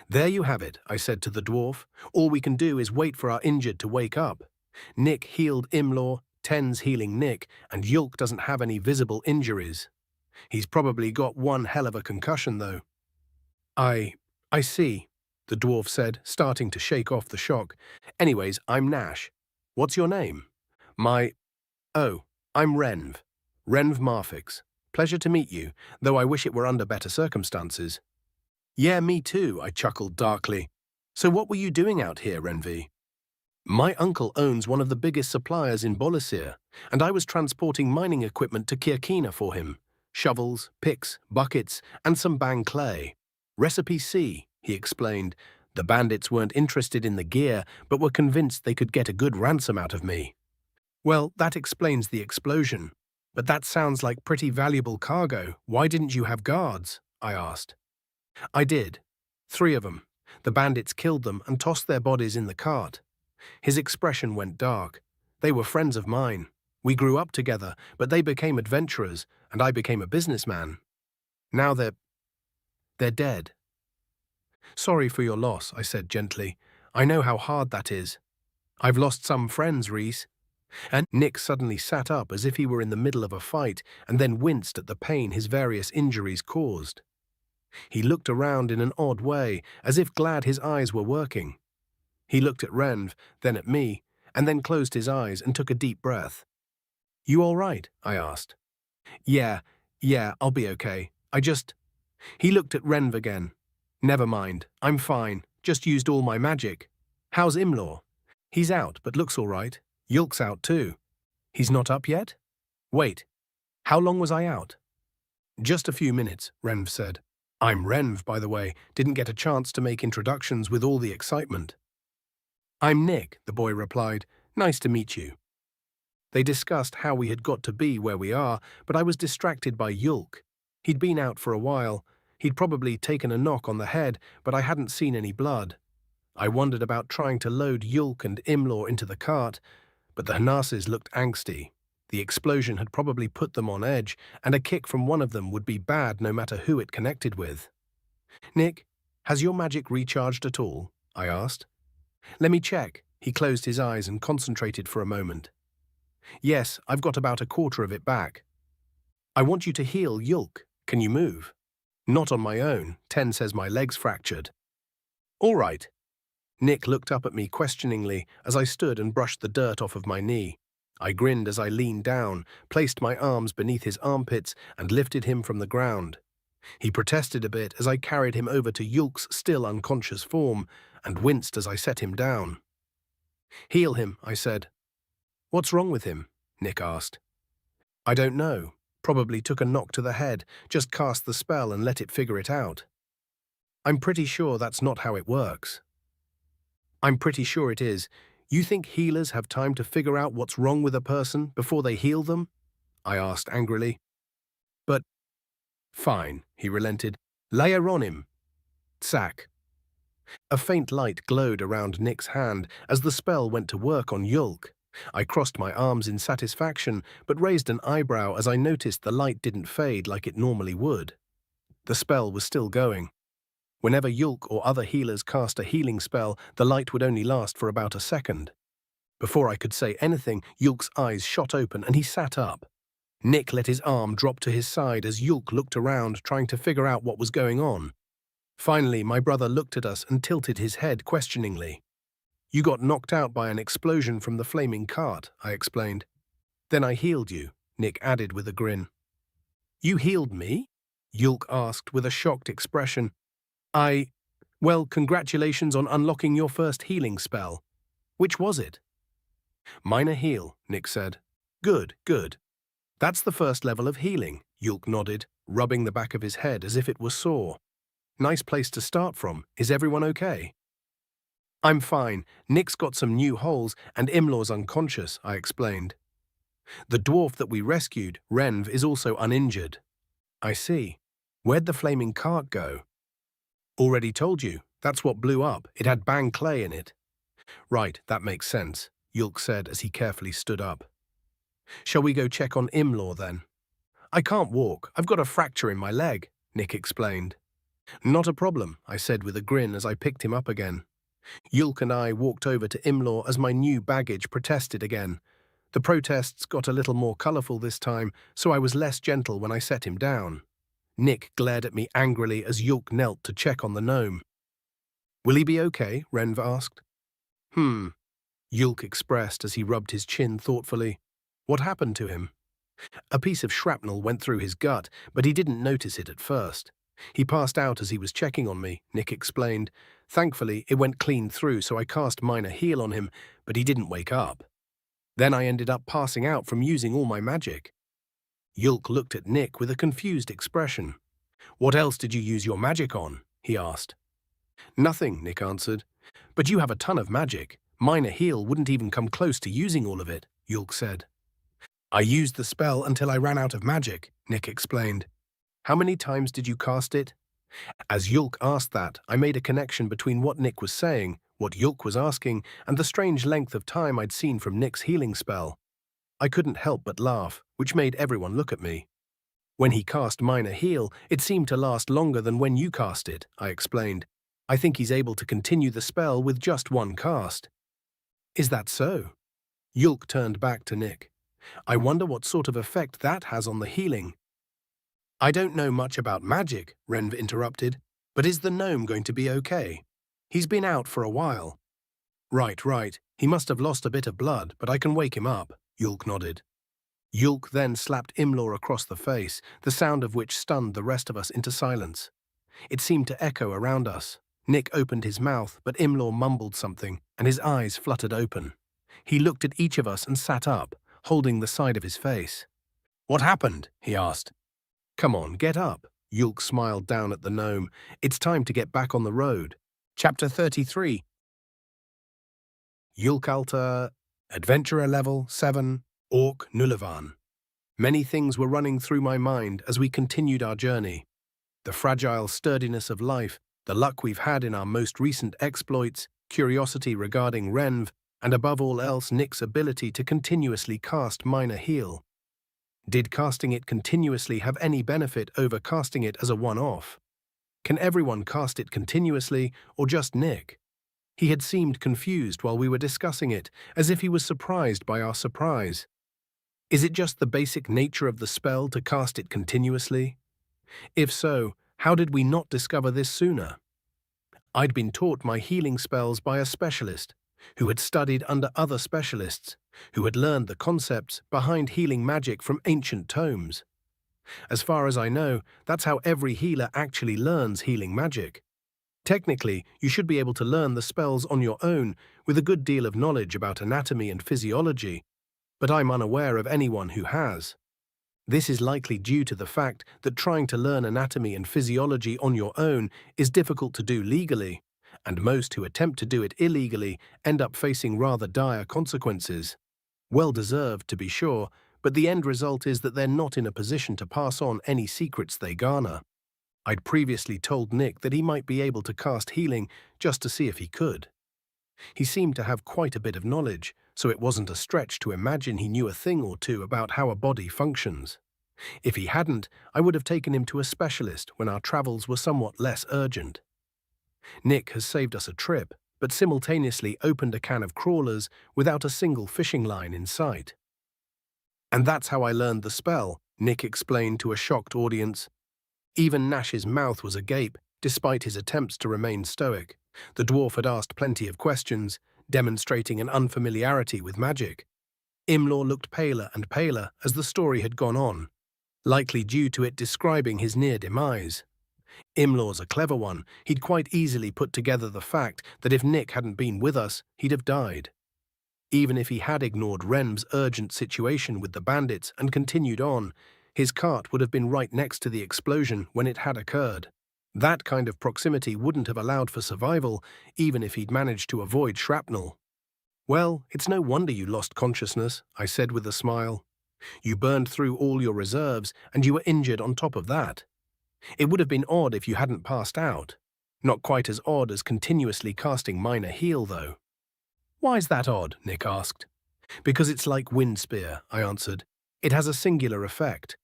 There you have it, I said to the dwarf. All we can do is wait for our injured to wake up. Nick healed Imlaw, Ten's healing Nick, and Yulk doesn't have any visible injuries. He's probably got one hell of a concussion, though. I see, the dwarf said, starting to shake off the shock. Anyways, I'm Nash. What's your name? Oh, I'm Renv. Renv Marfix. Pleasure to meet you, though I wish it were under better circumstances. Yeah, me too, I chuckled darkly. So what were you doing out here, Renvi? My uncle owns one of the biggest suppliers in Bolasir, and I was transporting mining equipment to Kirkina for him. Shovels, picks, buckets, and some bang clay. Recipe C, he explained. The bandits weren't interested in the gear, but were convinced they could get a good ransom out of me. Well, that explains the explosion. But that sounds like pretty valuable cargo. Why didn't you have guards? I asked. I did. 3 of them. The bandits killed them and tossed their bodies in the cart. His expression went dark. They were friends of mine. We grew up together, but they became adventurers, and I became a businessman. Now they're dead. Sorry for your loss, I said gently. I know how hard that is. I've lost some friends, Reese. And Nick suddenly sat up as if he were in the middle of a fight and then winced at the pain his various injuries caused. He looked around in an odd way, as if glad his eyes were working. He looked at Renv, then at me, and then closed his eyes and took a deep breath. You all right? I asked. Yeah, I'll be okay. He looked at Renv again. Never mind, I'm fine, just used all my magic. How's Imlaw? He's out, but looks all right. Yulk's out too. He's not up yet? Wait, how long was I out? Just a few minutes, Renv said. I'm Renv, by the way, didn't get a chance to make introductions with all the excitement. I'm Nick, the boy replied. Nice to meet you. They discussed how we had got to be where we are, but I was distracted by Yulk. He'd been out for a while. He'd probably taken a knock on the head, but I hadn't seen any blood. I wondered about trying to load Yulk and Imlaw into the cart, but the Hanasses looked angsty. The explosion had probably put them on edge, and a kick from one of them would be bad no matter who it connected with. Nick, has your magic recharged at all? I asked. Let me check. He closed his eyes and concentrated for a moment. Yes, I've got about a quarter of it back. I want you to heal Yulk. Can you move? Not on my own. Ten says my leg's fractured. All right. Nick looked up at me questioningly as I stood and brushed the dirt off of my knee. I grinned as I leaned down, placed my arms beneath his armpits, and lifted him from the ground. He protested a bit as I carried him over to Yulk's still unconscious form, and winced as I set him down. Heal him, I said. What's wrong with him? Nick asked. I don't know. Probably took a knock to the head, just cast the spell and let it figure it out. I'm pretty sure that's not how it works. I'm pretty sure it is. You think healers have time to figure out what's wrong with a person before they heal them? I asked angrily. But, fine, he relented. Lay her on him. Sack. A faint light glowed around Nick's hand as the spell went to work on Yulk. I crossed my arms in satisfaction, but raised an eyebrow as I noticed the light didn't fade like it normally would. The spell was still going. Whenever Yulk or other healers cast a healing spell, the light would only last for about a second. Before I could say anything, Yulk's eyes shot open and he sat up. Nick let his arm drop to his side as Yulk looked around, trying to figure out what was going on. Finally, my brother looked at us and tilted his head questioningly. You got knocked out by an explosion from the flaming cart, I explained. Then I healed you, Nick added with a grin. You healed me? Yulk asked with a shocked expression. Well, congratulations on unlocking your first healing spell. Which was it? Minor heal, Nick said. Good, good. That's the first level of healing, Yulk nodded, rubbing the back of his head as if it were sore. Nice place to start from. Is everyone okay? I'm fine. Nick's got some new holes and Imlaw's unconscious, I explained. The dwarf that we rescued, Renv, is also uninjured. I see. Where'd the flaming cart go? Already told you. That's what blew up. It had bang clay in it. Right, that makes sense, Yulk said as he carefully stood up. Shall we go check on Imlaw then? I can't walk. I've got a fracture in my leg, Nick explained. Not a problem, I said with a grin as I picked him up again. Yulk and I walked over to Imlaw as my new baggage protested again. The protests got a little more colourful this time, so I was less gentle when I set him down. Nick glared at me angrily as Yulk knelt to check on the gnome. Will he be okay? Renv asked. Yulk expressed as he rubbed his chin thoughtfully. What happened to him? A piece of shrapnel went through his gut, but he didn't notice it at first. He passed out as he was checking on me, Nick explained. Thankfully, it went clean through, so I cast minor heal on him, but he didn't wake up. Then I ended up passing out from using all my magic. Yulk looked at Nick with a confused expression. What else did you use your magic on? He asked. Nothing, Nick answered. But you have a ton of magic. Minor heal wouldn't even come close to using all of it, Yulk said. I used the spell until I ran out of magic, Nick explained. How many times did you cast it? As Yulk asked that, I made a connection between what Nick was saying, what Yulk was asking, and the strange length of time I'd seen from Nick's healing spell. I couldn't help but laugh, which made everyone look at me. When he cast minor heal, it seemed to last longer than when you cast it, I explained. I think he's able to continue the spell with just one cast. Is that so? Yulk turned back to Nick. I wonder what sort of effect that has on the healing. I don't know much about magic, Renv interrupted, but is the gnome going to be okay? He's been out for a while. Right. He must have lost a bit of blood, but I can wake him up, Yulk nodded. Yulk then slapped Imlaw across the face, the sound of which stunned the rest of us into silence. It seemed to echo around us. Nick opened his mouth, but Imlaw mumbled something, and his eyes fluttered open. He looked at each of us and sat up, holding the side of his face. What happened? He asked. Come on, get up. Yulk smiled down at the gnome. It's time to get back on the road. Chapter 33. Yulk Alta, Adventurer Level 7, Orc Nulavan. Many things were running through my mind as we continued our journey. The fragile sturdiness of life, the luck we've had in our most recent exploits, curiosity regarding Renv, and above all else Nick's ability to continuously cast minor heal. Did casting it continuously have any benefit over casting it as a one-off? Can everyone cast it continuously, or just Nick? He had seemed confused while we were discussing it, as if he was surprised by our surprise. Is it just the basic nature of the spell to cast it continuously? If so, how did we not discover this sooner? I'd been taught my healing spells by a specialist, who had studied under other specialists, who had learned the concepts behind healing magic from ancient tomes. As far as I know, that's how every healer actually learns healing magic. Technically, you should be able to learn the spells on your own with a good deal of knowledge about anatomy and physiology, but I'm unaware of anyone who has. This is likely due to the fact that trying to learn anatomy and physiology on your own is difficult to do legally, and most who attempt to do it illegally end up facing rather dire consequences. Well deserved, to be sure, but the end result is that they're not in a position to pass on any secrets they garner. I'd previously told Nick that he might be able to cast healing just to see if he could. He seemed to have quite a bit of knowledge, so it wasn't a stretch to imagine he knew a thing or two about how a body functions. If he hadn't, I would have taken him to a specialist when our travels were somewhat less urgent. Nick has saved us a trip, but simultaneously opened a can of crawlers without a single fishing line in sight. And that's how I learned the spell, Nick explained to a shocked audience. Even Nash's mouth was agape, despite his attempts to remain stoic. The dwarf had asked plenty of questions, demonstrating an unfamiliarity with magic. Imlaw looked paler and paler as the story had gone on, likely due to it describing his near demise. Imlaw's a clever one. He'd quite easily put together the fact that if Nick hadn't been with us, he'd have died. Even if he had ignored Ren's urgent situation with the bandits and continued on, his cart would have been right next to the explosion when it had occurred. That kind of proximity wouldn't have allowed for survival, even if he'd managed to avoid shrapnel. "Well, it's no wonder you lost consciousness," I said with a smile. "You burned through all your reserves, and you were injured on top of that. It would have been odd if you hadn't passed out. Not quite as odd as continuously casting minor heal, though." "Why's that odd?" Nick asked. "Because it's like wind spear," I answered. "It has a singular effect.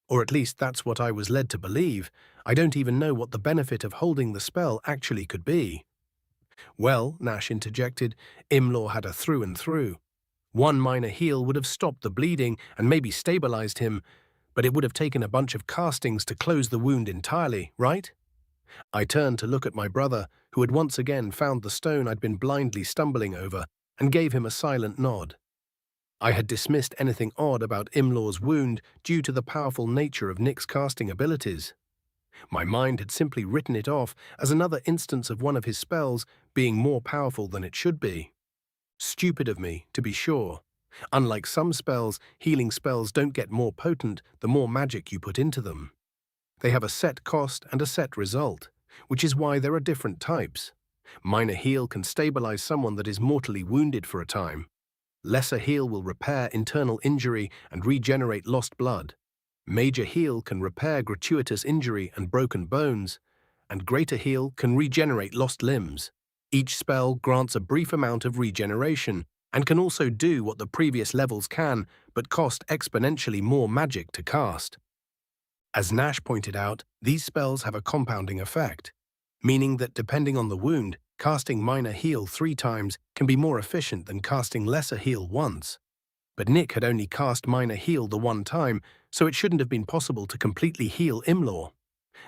Or at least that's what I was led to believe. I don't even know what the benefit of holding the spell actually could be." "Well," Nash interjected, "Imlaw had a through and through. One minor heal would have stopped the bleeding and maybe stabilized him, but it would have taken a bunch of castings to close the wound entirely, right?" I turned to look at my brother, who had once again found the stone I'd been blindly stumbling over, and gave him a silent nod. I had dismissed anything odd about Imlaw's wound due to the powerful nature of Nick's casting abilities. My mind had simply written it off as another instance of one of his spells being more powerful than it should be. Stupid of me, to be sure. Unlike some spells, healing spells don't get more potent the more magic you put into them. They have a set cost and a set result, which is why there are different types. Minor heal can stabilize someone that is mortally wounded for a time. Lesser heal will repair internal injury and regenerate lost blood. Major heal can repair gratuitous injury and broken bones, and greater heal can regenerate lost limbs. Each spell grants a brief amount of regeneration and can also do what the previous levels can, but cost exponentially more magic to cast. As Nash pointed out, these spells have a compounding effect, meaning that depending on the wound, casting minor heal 3 times can be more efficient than casting lesser heal once. But Nick had only cast minor heal the 1 time, so it shouldn't have been possible to completely heal Imlaw.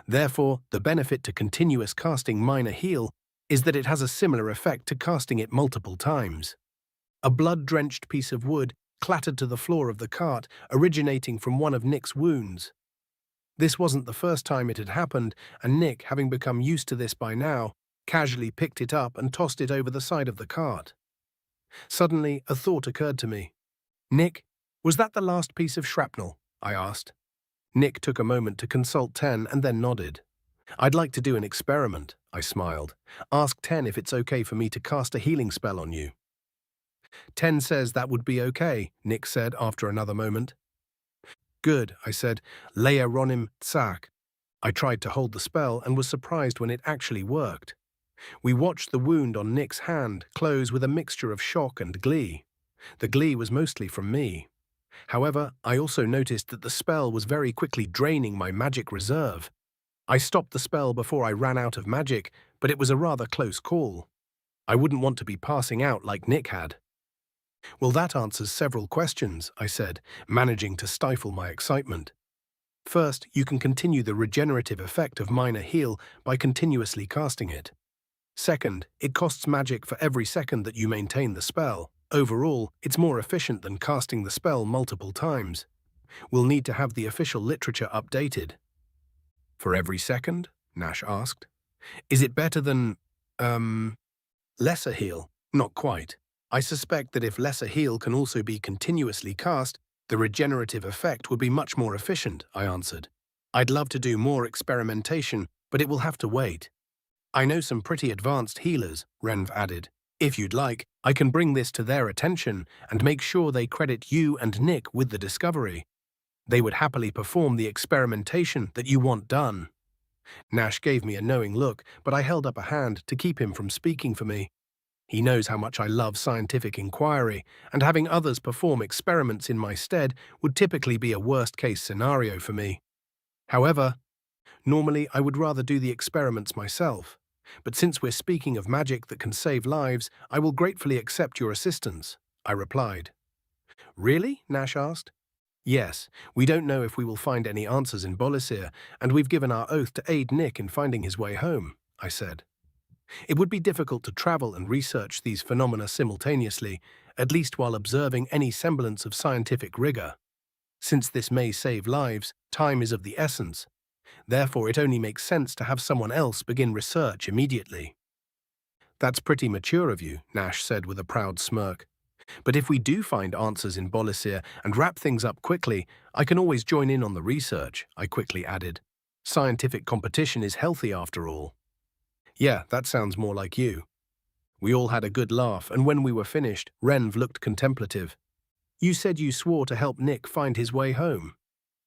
Therefore, the benefit to continuous casting minor heal is that it has a similar effect to casting it multiple times. A blood-drenched piece of wood clattered to the floor of the cart, originating from one of Nick's wounds. This wasn't the first time it had happened, and Nick, having become used to this by now, casually picked it up and tossed it over the side of the cart. Suddenly, a thought occurred to me. "Nick, was that the last piece of shrapnel?" I asked. Nick took a moment to consult Ten and then nodded. "I'd like to do an experiment," I smiled. "Ask Ten if it's okay for me to cast a healing spell on you." "Ten says that would be okay," Nick said after another moment. "Good," I said. "Leia Ronim Tsak." I tried to hold the spell and was surprised when it actually worked. We watched the wound on Nick's hand close with a mixture of shock and glee. The glee was mostly from me. However, I also noticed that the spell was very quickly draining my magic reserve. I stopped the spell before I ran out of magic, but it was a rather close call. I wouldn't want to be passing out like Nick had. "Well, that answers several questions," I said, managing to stifle my excitement. "First, you can continue the regenerative effect of minor heal by continuously casting it. Second, it costs magic for every second that you maintain the spell. Overall, it's more efficient than casting the spell multiple times. We'll need to have the official literature updated." "For every second?" Nash asked. "Is it better than, lesser heal?" "Not quite. I suspect that if lesser heal can also be continuously cast, The regenerative effect would be much more efficient, I answered. I'd love to do more experimentation, but it will have to wait. I know some pretty advanced healers, Renv added. If you'd like, I can bring this to their attention and make sure they credit you and Nick with the discovery. They would happily perform the experimentation that you want done. Nash gave me a knowing look, but I held up a hand to keep him from speaking for me. He knows how much I love scientific inquiry, and having others perform experiments in my stead would typically be a worst-case scenario for me. However, normally I would rather do the experiments myself. But since we're speaking of magic that can save lives, I will gratefully accept your assistance, I replied. Really? Nash asked. Yes, we don't know if we will find any answers in Bolisir, and we've given our oath to aid Nick in finding his way home, I said. It would be difficult to travel and research these phenomena simultaneously, at least while observing any semblance of scientific rigor. Since this may save lives, time is of the essence. Therefore, it only makes sense to have someone else begin research immediately. That's pretty mature of you, Nash said with a proud smirk. But if we do find answers in Bolisir and wrap things up quickly, I can always join in on the research, I quickly added. Scientific competition is healthy after all. Yeah, that sounds more like you. We all had a good laugh, and when we were finished, Renv looked contemplative. You said you swore to help Nick find his way home.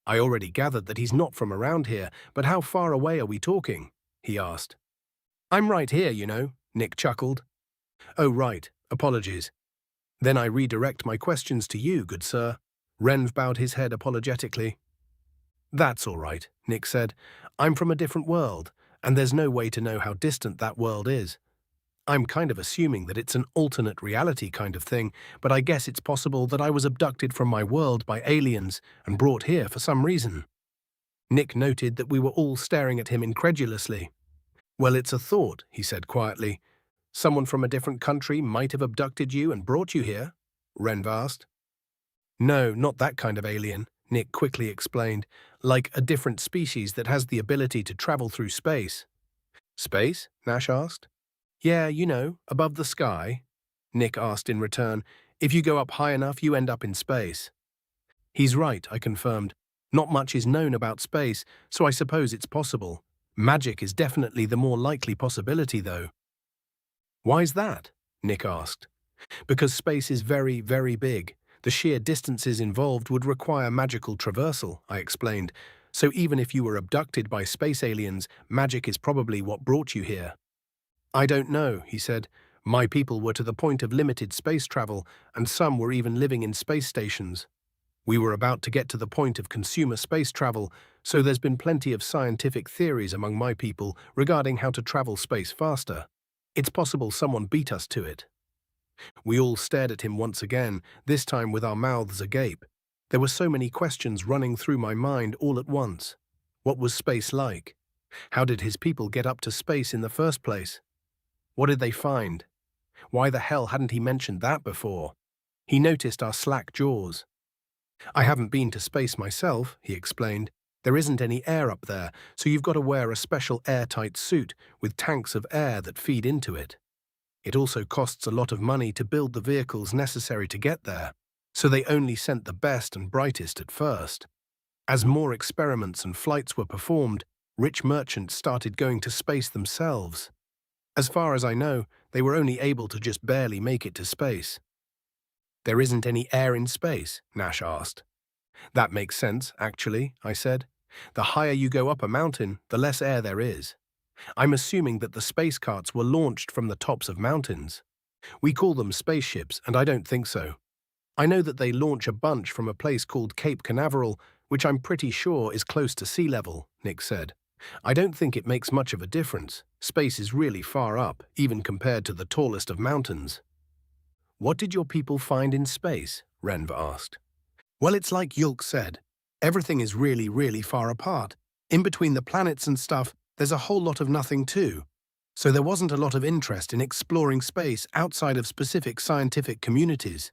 I already gathered that he's not from around here, but how far away are we talking? He asked. I'm right here, you know, Nick chuckled. Oh, right, apologies. Then I redirect my questions to you, good sir. Renv bowed his head apologetically. That's all right, Nick said. I'm from a different world, and there's no way to know how distant that world is. I'm kind of assuming that it's an alternate reality kind of thing, but I guess it's possible that I was abducted from my world by aliens and brought here for some reason. Nick noted that we were all staring at him incredulously. Well, it's a thought, he said quietly. Someone from a different country might have abducted you and brought you here? Renv asked. No, not that kind of alien, Nick quickly explained, like a different species that has the ability to travel through space. Space? Nash asked. Yeah, you know, above the sky. Nick asked in return. If you go up high enough, you end up in space. He's right, I confirmed. Not much is known about space, so I suppose it's possible. Magic is definitely the more likely possibility, though. Why's that? Nick asked. Because space is very, very big. The sheer distances involved would require magical traversal, I explained. So even if you were abducted by space aliens, magic is probably what brought you here. I don't know, he said. My people were to the point of limited space travel, and some were even living in space stations. We were about to get to the point of consumer space travel, so there's been plenty of scientific theories among my people regarding how to travel space faster. It's possible someone beat us to it. We all stared at him once again, this time with our mouths agape. There were so many questions running through my mind all at once. What was space like? How did his people get up to space in the first place? What did they find? Why the hell hadn't he mentioned that before? He noticed our slack jaws. I haven't been to space myself, he explained. There isn't any air up there, so you've got to wear a special airtight suit with tanks of air that feed into it. It also costs a lot of money to build the vehicles necessary to get there, so they only sent the best and brightest at first. As more experiments and flights were performed, rich merchants started going to space themselves. As far as I know, they were only able to just barely make it to space. There isn't any air in space? Nash asked. That makes sense, actually, I said. The higher you go up a mountain, the less air there is. I'm assuming that the space carts were launched from the tops of mountains. We call them spaceships, and I don't think so. I know that they launch a bunch from a place called Cape Canaveral, which I'm pretty sure is close to sea level, Nick said. I don't think it makes much of a difference. Space is really far up, even compared to the tallest of mountains. What did your people find in space? Renv asked. Well, it's like Yulk said. Everything is really, really far apart. In between the planets and stuff, there's a whole lot of nothing too. So there wasn't a lot of interest in exploring space outside of specific scientific communities.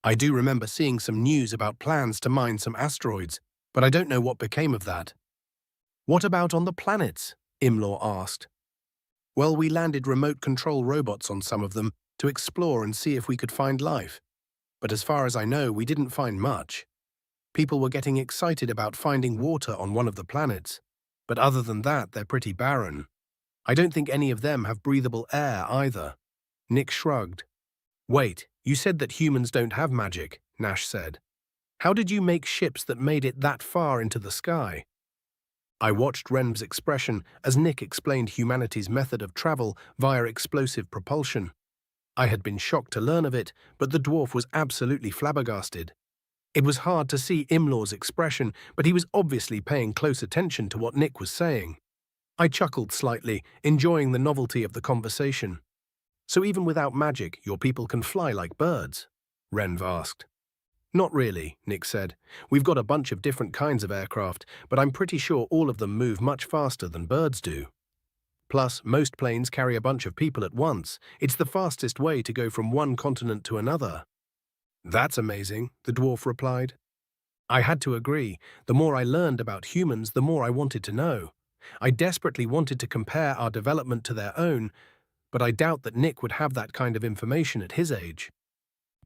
I do remember seeing some news about plans to mine some asteroids, but I don't know what became of that. What about on the planets? Imlaw asked. Well, we landed remote control robots on some of them to explore and see if we could find life. But as far as I know, we didn't find much. People were getting excited about finding water on one of the planets, but other than that, they're pretty barren. I don't think any of them have breathable air either. Nick shrugged. Wait, you said that humans don't have magic, Nash said. How did you make ships that made it that far into the sky? I watched Ren's expression as Nick explained humanity's method of travel via explosive propulsion. I had been shocked to learn of it, but the dwarf was absolutely flabbergasted. It was hard to see Imlaw's expression, but he was obviously paying close attention to what Nick was saying. I chuckled slightly, enjoying the novelty of the conversation. So even without magic, your people can fly like birds? Ren asked. Not really, Nick said. We've got a bunch of different kinds of aircraft, but I'm pretty sure all of them move much faster than birds do. Plus, most planes carry a bunch of people at once. It's the fastest way to go from one continent to another. That's amazing, the dwarf replied. I had to agree. The more I learned about humans, the more I wanted to know. I desperately wanted to compare our development to their own, but I doubt that Nick would have that kind of information at his age.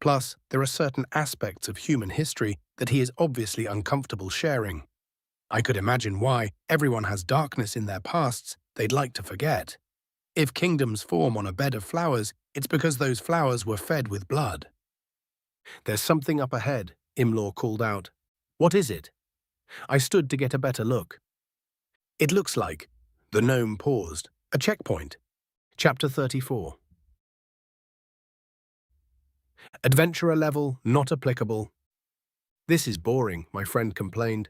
Plus, there are certain aspects of human history that he is obviously uncomfortable sharing. I could imagine why everyone has darkness in their pasts they'd like to forget. If kingdoms form on a bed of flowers, it's because those flowers were fed with blood. There's something up ahead, Imlaw called out. What is it? I stood to get a better look. It looks like, the gnome paused, a checkpoint. Chapter 34. Adventurer level, not applicable. This is boring, my friend complained.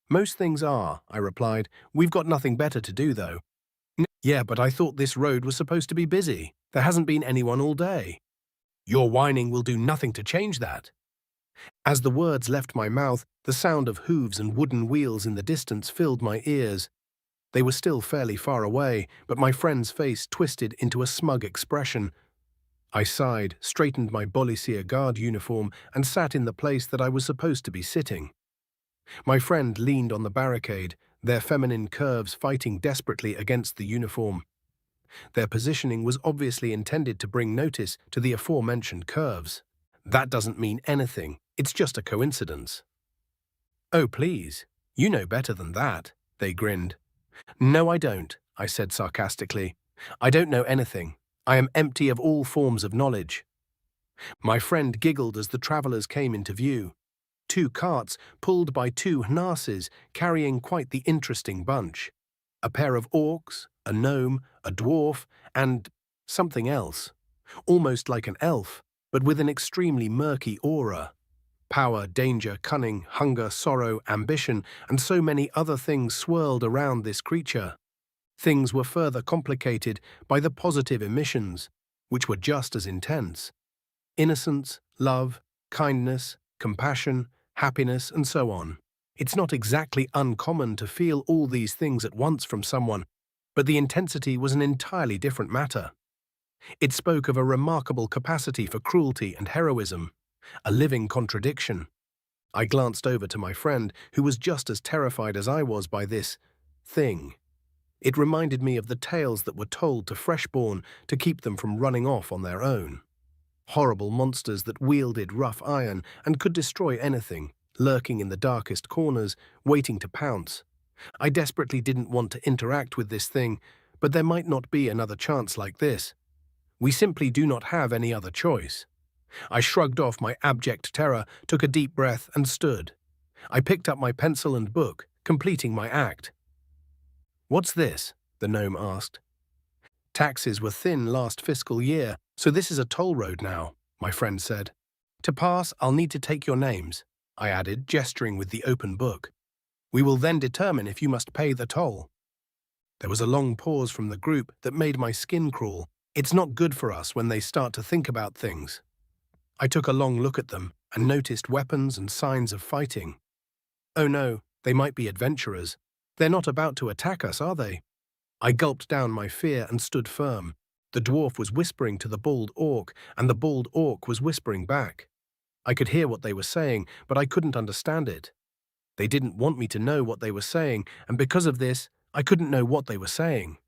Most things are, I replied. We've got nothing better to do, though. Yeah, but I thought this road was supposed to be busy. There hasn't been anyone all day. Your whining will do nothing to change that. As the words left my mouth, the sound of hooves and wooden wheels in the distance filled my ears. They were still fairly far away, but my friend's face twisted into a smug expression. I sighed, straightened my Bolisier guard uniform, and sat in the place that I was supposed to be sitting. My friend leaned on the barricade, their feminine curves fighting desperately against the uniform. Their positioning was obviously intended to bring notice to the aforementioned curves. That doesn't mean anything, it's just a coincidence. Oh, please, you know better than that, they grinned. No, I don't, I said sarcastically. I don't know anything. I am empty of all forms of knowledge. My friend giggled as the travelers came into view. 2 carts pulled by 2 hnasses carrying quite the interesting bunch. A pair of orcs, a gnome, a dwarf, and something else. Almost like an elf, but with an extremely murky aura. Power, danger, cunning, hunger, sorrow, ambition, and so many other things swirled around this creature. Things were further complicated by the positive emissions, which were just as intense. Innocence, love, kindness, compassion, happiness, and so on. It's not exactly uncommon to feel all these things at once from someone, but the intensity was an entirely different matter. It spoke of a remarkable capacity for cruelty and heroism, a living contradiction. I glanced over to my friend, who was just as terrified as I was by this thing. It reminded me of the tales that were told to freshborn to keep them from running off on their own. Horrible monsters that wielded rough iron and could destroy anything, lurking in the darkest corners, waiting to pounce. I desperately didn't want to interact with this thing, but there might not be another chance like this. We simply do not have any other choice. I shrugged off my abject terror, took a deep breath, and stood. I picked up my pencil and book, completing my act. What's this? The gnome asked. Taxes were thin last fiscal year, so this is a toll road now, my friend said. To pass, I'll need to take your names, I added, gesturing with the open book. We will then determine if you must pay the toll. There was a long pause from the group that made my skin crawl. It's not good for us when they start to think about things. I took a long look at them and noticed weapons and signs of fighting. Oh no, they might be adventurers. They're not about to attack us, are they? I gulped down my fear and stood firm. The dwarf was whispering to the bald orc, and the bald orc was whispering back. I could hear what they were saying, but I couldn't understand it. They didn't want me to know what they were saying, and because of this, I couldn't know what they were saying.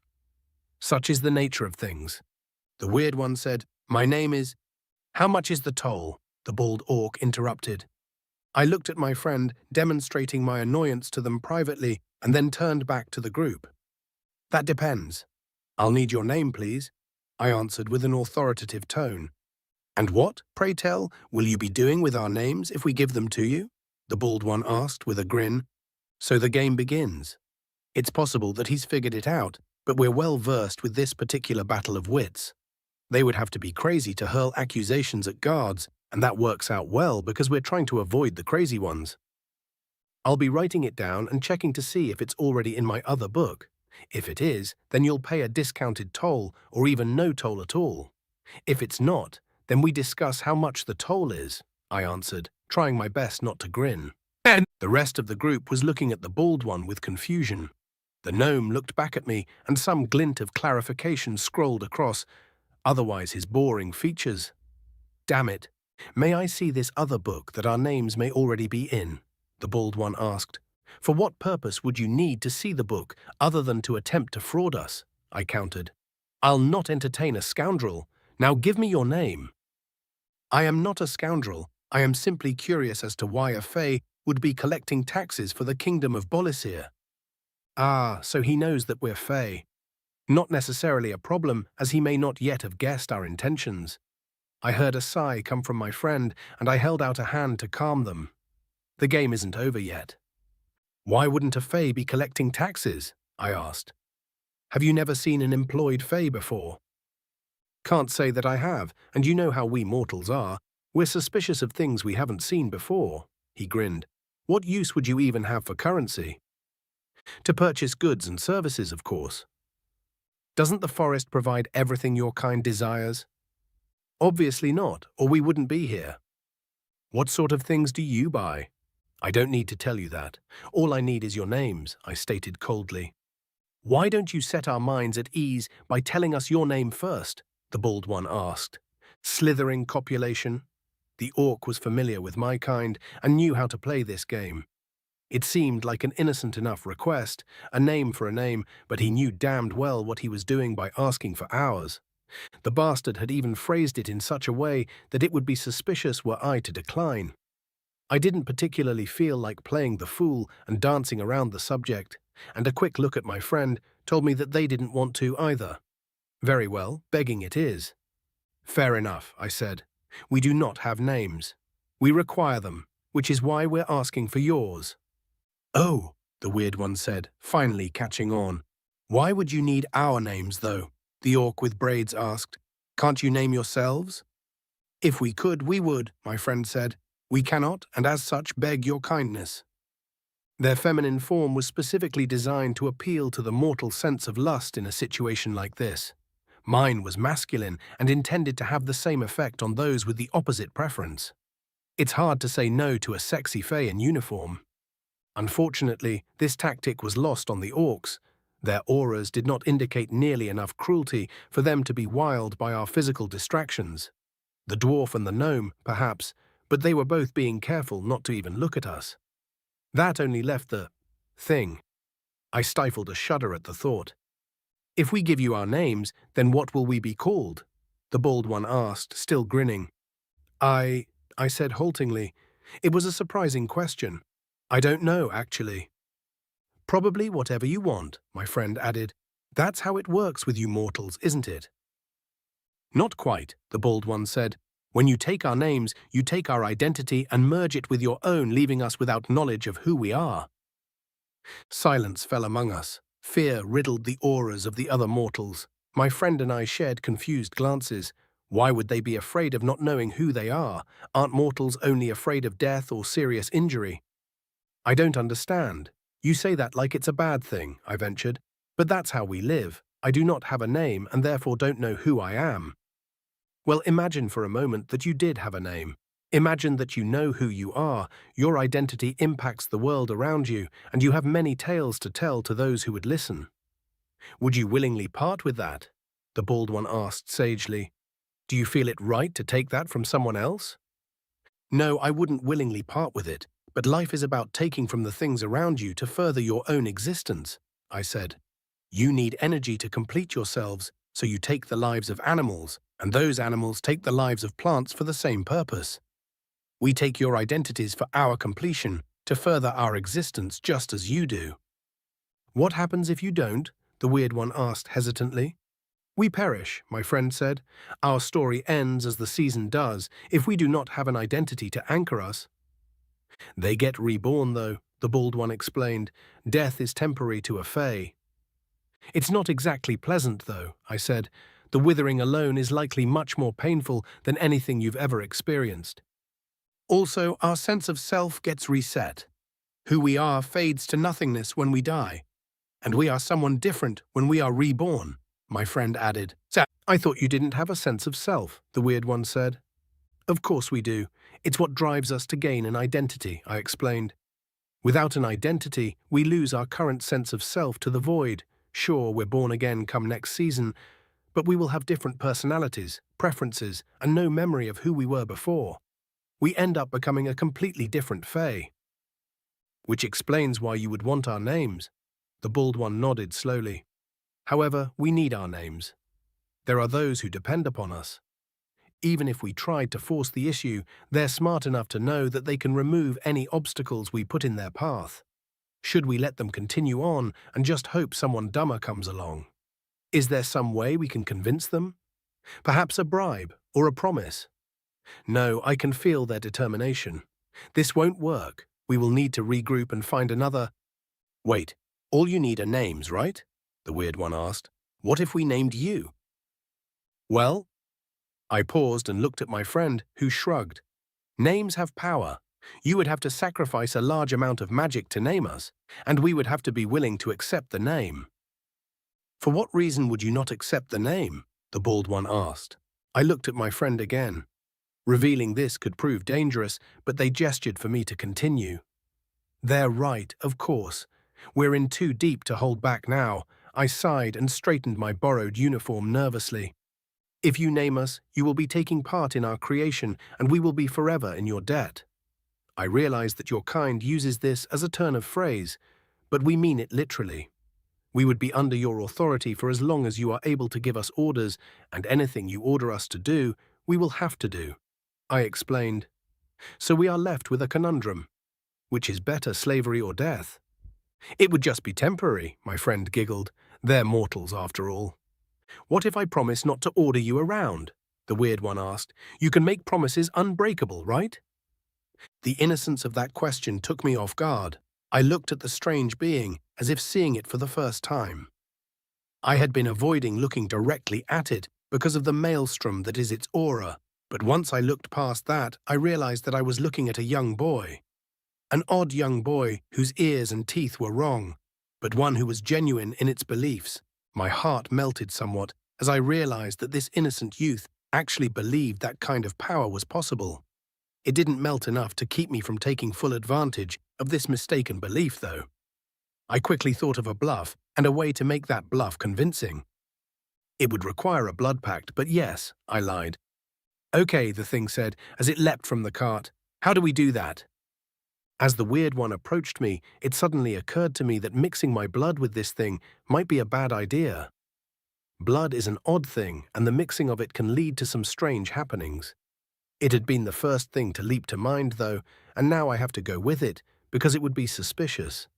Such is the nature of things. The weird one said, "My name is—" "How much is the toll?" the bald orc interrupted. I looked at my friend, demonstrating my annoyance to them privately, and then turned back to the group. That depends. I'll need your name, please, I answered with an authoritative tone. And what, pray tell, will you be doing with our names if we give them to you? The bald one asked with a grin. So the game begins. It's possible that he's figured it out, but we're well versed with this particular battle of wits. They would have to be crazy to hurl accusations at guards, and that works out well because we're trying to avoid the crazy ones. I'll be writing it down and checking to see if it's already in my other book. If it is, then you'll pay a discounted toll or even no toll at all. If it's not, then we discuss how much the toll is, I answered, trying my best not to grin. And the rest of the group was looking at the bald one with confusion. The gnome looked back at me, and some glint of clarification scrolled across, otherwise his boring features. Damn it. May I see this other book that our names may already be in? The bald one asked. For what purpose would you need to see the book other than to attempt to fraud us? I countered. I'll not entertain a scoundrel. Now give me your name. I am not a scoundrel. I am simply curious as to why a Fae would be collecting taxes for the kingdom of Bolisir. Ah, so he knows that we're Fae. Not necessarily a problem, as he may not yet have guessed our intentions. I heard a sigh come from my friend, and I held out a hand to calm them. The game isn't over yet. Why wouldn't a Fae be collecting taxes? I asked. Have you never seen an employed Fae before? Can't say that I have, and you know how we mortals are. We're suspicious of things we haven't seen before. He grinned. What use would you even have for currency? To purchase goods and services, of course. Doesn't the forest provide everything your kind desires? Obviously not, or we wouldn't be here. What sort of things do you buy? I don't need to tell you that. All I need is your names, I stated coldly. Why don't you set our minds at ease by telling us your name first? The bald one asked. Slithering copulation. The orc was familiar with my kind and knew how to play this game. It seemed like an innocent enough request, a name for a name, but he knew damned well what he was doing by asking for ours. The bastard had even phrased it in such a way that it would be suspicious were I to decline. I didn't particularly feel like playing the fool and dancing around the subject, and a quick look at my friend told me that they didn't want to either. Very well, begging it is. Fair enough, I said. We do not have names. We require them, which is why we're asking for yours. Oh, the weird one said, finally catching on. Why would you need our names, though? The orc with braids asked. Can't you name yourselves? If we could, we would, my friend said. We cannot, and as such beg your kindness. Their feminine form was specifically designed to appeal to the mortal sense of lust in a situation like this. Mine was masculine and intended to have the same effect on those with the opposite preference. It's hard to say no to a sexy fae in uniform. Unfortunately, this tactic was lost on the orcs. Their auras did not indicate nearly enough cruelty for them to be wild by our physical distractions. The dwarf and the gnome, perhaps, but they were both being careful not to even look at us. That only left the thing. I stifled a shudder at the thought. If we give you our names, then what will we be called? The bald one asked, still grinning. I said haltingly. It was a surprising question. I don't know, actually. Probably whatever you want, my friend added. That's how it works with you mortals, isn't it? Not quite, the bald one said. When you take our names, you take our identity and merge it with your own, leaving us without knowledge of who we are. Silence fell among us. Fear riddled the auras of the other mortals. My friend and I shared confused glances. Why would they be afraid of not knowing who they are? Aren't mortals only afraid of death or serious injury? I don't understand. You say that like it's a bad thing, I ventured. But that's how we live. I do not have a name and therefore don't know who I am. Well, imagine for a moment that you did have a name. Imagine that you know who you are, your identity impacts the world around you, and you have many tales to tell to those who would listen. Would you willingly part with that? The bald one asked sagely. Do you feel it right to take that from someone else? No, I wouldn't willingly part with it, but life is about taking from the things around you to further your own existence, I said. You need energy to complete yourselves, so you take the lives of animals, and those animals take the lives of plants for the same purpose. We take your identities for our completion, to further our existence just as you do. What happens if you don't? The Weird One asked hesitantly. We perish, my friend said. Our story ends as the season does, if we do not have an identity to anchor us. They get reborn, though, the Bald One explained. Death is temporary to a fae. It's not exactly pleasant, though, I said. The withering alone is likely much more painful than anything you've ever experienced. Also, our sense of self gets reset. Who we are fades to nothingness when we die, and we are someone different when we are reborn, my friend added. I thought you didn't have a sense of self, the Weird One said. Of course we do. It's what drives us to gain an identity, I explained. Without an identity, we lose our current sense of self to the void. Sure, we're born again come next season, but we will have different personalities, preferences, and no memory of who we were before. We end up becoming a completely different fae. Which explains why you would want our names. The Bald One nodded slowly. However, we need our names. There are those who depend upon us. Even if we tried to force the issue, they're smart enough to know that they can remove any obstacles we put in their path. Should we let them continue on and just hope someone dumber comes along? Is there some way we can convince them? Perhaps a bribe or a promise? No, I can feel their determination. This won't work. We will need to regroup and find another. Wait, all you need are names, right? The Weird One asked. What if we named you? Well, I paused and looked at my friend, who shrugged. Names have power. You would have to sacrifice a large amount of magic to name us, and we would have to be willing to accept the name. For what reason would you not accept the name? The Bald One asked. I looked at my friend again. Revealing this could prove dangerous, but they gestured for me to continue. They're right, of course. We're in too deep to hold back now. I sighed and straightened my borrowed uniform nervously. If you name us, you will be taking part in our creation, and we will be forever in your debt. I realize that your kind uses this as a turn of phrase, but we mean it literally. We would be under your authority for as long as you are able to give us orders, and anything you order us to do, we will have to do. I explained. So we are left with a conundrum. Which is better, slavery or death? It would just be temporary, my friend giggled. They're mortals, after all. What if I promise not to order you around? The Weird One asked. You can make promises unbreakable, right? The innocence of that question took me off guard. I looked at the strange being, as if seeing it for the first time. I had been avoiding looking directly at it because of the maelstrom that is its aura, but once I looked past that, I realized that I was looking at a young boy. An odd young boy whose ears and teeth were wrong, but one who was genuine in its beliefs. My heart melted somewhat as I realized that this innocent youth actually believed that kind of power was possible. It didn't melt enough to keep me from taking full advantage of this mistaken belief, though. I quickly thought of a bluff and a way to make that bluff convincing. It would require a blood pact, but yes, I lied. Okay, the thing said as it leapt from the cart. How do we do that? As the Weird One approached me, it suddenly occurred to me that mixing my blood with this thing might be a bad idea. Blood is an odd thing, and the mixing of it can lead to some strange happenings. It had been the first thing to leap to mind, though, and now I have to go with it, because it would be suspicious.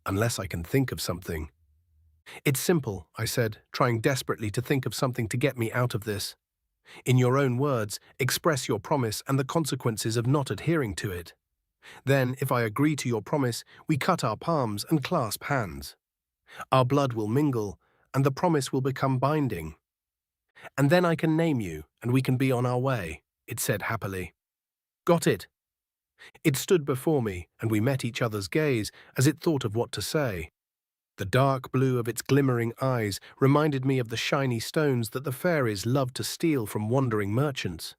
Unless I can think of something. It's simple, I said, trying desperately to think of something to get me out of this. In your own words, express your promise and the consequences of not adhering to it. Then, if I agree to your promise, we cut our palms and clasp hands. Our blood will mingle, and the promise will become binding. And then I can name you, and we can be on our way, it said happily. Got it. It stood before me, and we met each other's gaze as it thought of what to say. The dark blue of its glimmering eyes reminded me of the shiny stones that the fairies loved to steal from wandering merchants.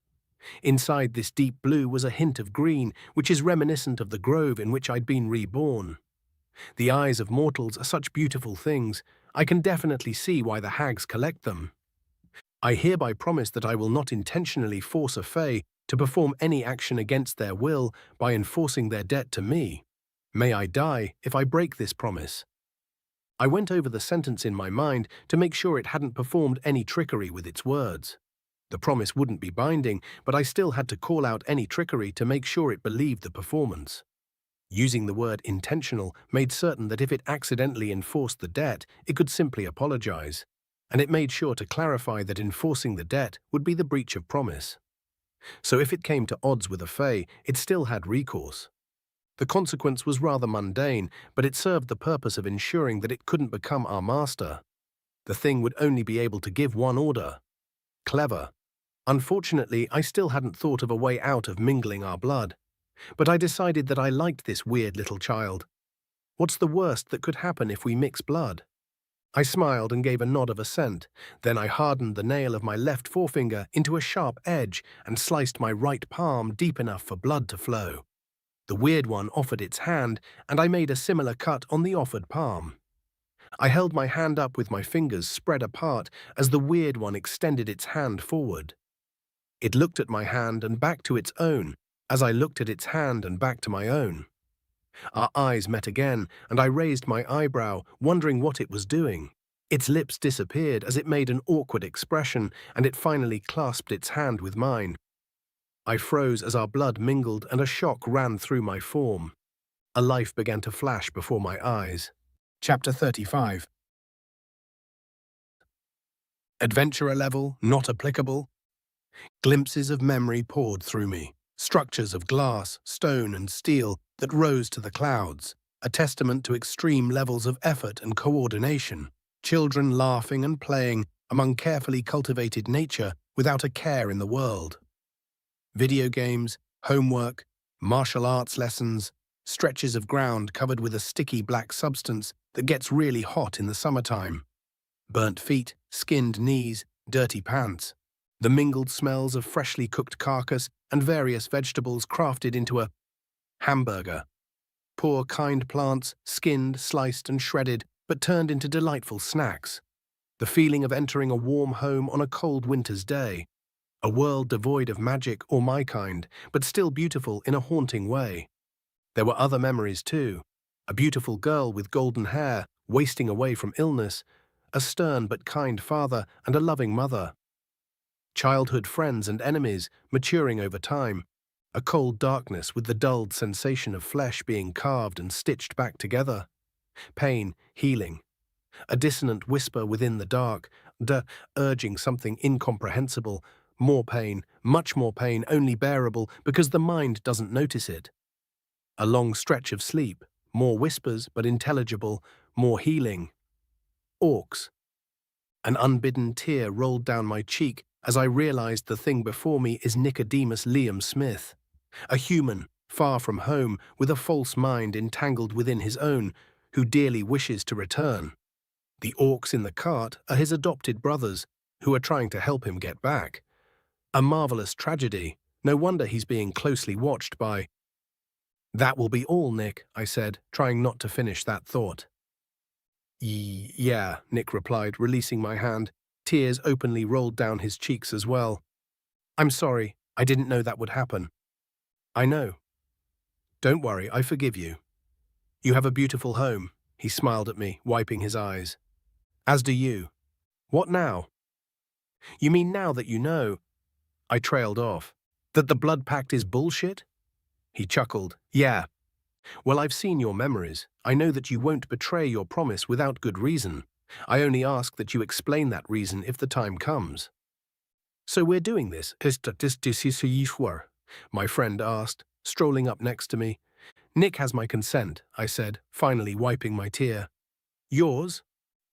Inside this deep blue was a hint of green, which is reminiscent of the grove in which I'd been reborn. The eyes of mortals are such beautiful things. I can definitely see why the hags collect them. I hereby promise that I will not intentionally force a fae to perform any action against their will by enforcing their debt to me. May I die if I break this promise. I went over the sentence in my mind to make sure it hadn't performed any trickery with its words. The promise wouldn't be binding, but I still had to call out any trickery to make sure it believed the performance. Using the word intentional made certain that if it accidentally enforced the debt, it could simply apologize. And it made sure to clarify that enforcing the debt would be the breach of promise. So if it came to odds with a fae, it still had recourse. The consequence was rather mundane, but it served the purpose of ensuring that it couldn't become our master. The thing would only be able to give one order. Clever. Unfortunately, I still hadn't thought of a way out of mingling our blood. But I decided that I liked this weird little child. What's the worst that could happen if we mix blood? I smiled and gave a nod of assent. Then I hardened the nail of my left forefinger into a sharp edge and sliced my right palm deep enough for blood to flow. The weird one offered its hand, and I made a similar cut on the offered palm. I held my hand up with my fingers spread apart as the weird one extended its hand forward. It looked at my hand and back to its own, as I looked at its hand and back to my own. Our eyes met again, and I raised my eyebrow, wondering what it was doing. Its lips disappeared as it made an awkward expression, and it finally clasped its hand with mine. I froze as our blood mingled, and a shock ran through my form. A life began to flash before my eyes. Chapter 35. Adventurer level, not applicable. Glimpses of memory poured through me. Structures of glass, stone, and steel that rose to the clouds, a testament to extreme levels of effort and coordination. Children laughing and playing among carefully cultivated nature without a care in the world. Video games, homework, martial arts lessons, stretches of ground covered with a sticky black substance that gets really hot in the summertime. Burnt feet, skinned knees, dirty pants. The mingled smells of freshly cooked carcass and various vegetables crafted into a hamburger. Poor, kind plants, skinned, sliced, and shredded, but turned into delightful snacks. The feeling of entering a warm home on a cold winter's day. A world devoid of magic or my kind, but still beautiful in a haunting way. There were other memories too. A beautiful girl with golden hair, wasting away from illness. A stern but kind father and a loving mother. Childhood friends and enemies maturing over time. A cold darkness with the dulled sensation of flesh being carved and stitched back together. Pain, healing. A dissonant whisper within the dark, urging something incomprehensible. More pain, much more pain, only bearable because the mind doesn't notice it. A long stretch of sleep, more whispers but intelligible, more healing. Orcs. An unbidden tear rolled down my cheek as I realized the thing before me is Nicodemus Liam Smith. A human, far from home, with a false mind entangled within his own, who dearly wishes to return. The orcs in the cart are his adopted brothers, who are trying to help him get back. A marvelous tragedy. No wonder he's being closely watched by... That will be all, Nick, I said, trying not to finish that thought. Yeah, Nick replied, releasing my hand. Tears openly rolled down his cheeks as well. I'm sorry, I didn't know that would happen. I know. Don't worry, I forgive you. You have a beautiful home, he smiled at me, wiping his eyes. As do you. What now? You mean now that you know? I trailed off. That the blood pact is bullshit? He chuckled. Yeah. Well, I've seen your memories. I know that you won't betray your promise without good reason. I only ask that you explain that reason if the time comes. So we're doing this, my friend asked, strolling up next to me. Nick has my consent, I said, finally wiping my tear. Yours?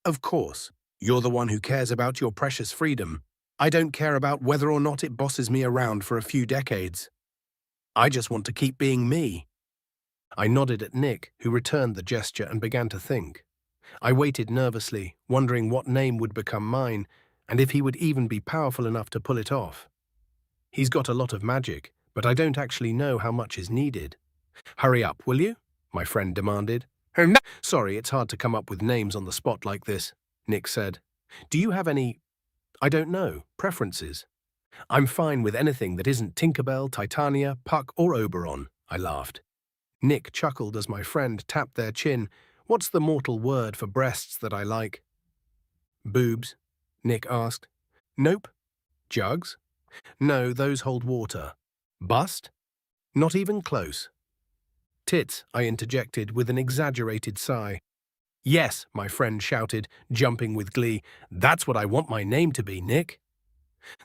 Of course. You're the one who cares about your precious freedom. I don't care about whether or not it bosses me around for a few decades. I just want to keep being me. I nodded at Nick, who returned the gesture and began to think. I waited nervously, wondering what name would become mine, and if he would even be powerful enough to pull it off. He's got a lot of magic, but I don't actually know how much is needed. Hurry up, will you? My friend demanded. Sorry, it's hard to come up with names on the spot like this, Nick said. Do you have any, I don't know, preferences? I'm fine with anything that isn't Tinkerbell, Titania, Puck, or Oberon, I laughed. Nick chuckled as my friend tapped their chin. What's the mortal word for breasts that I like? Boobs, Nick asked. Nope. Jugs? No, those hold water. Bust? Not even close. Tits, I interjected with an exaggerated sigh. Yes, my friend shouted, jumping with glee. That's what I want my name to be, Nick.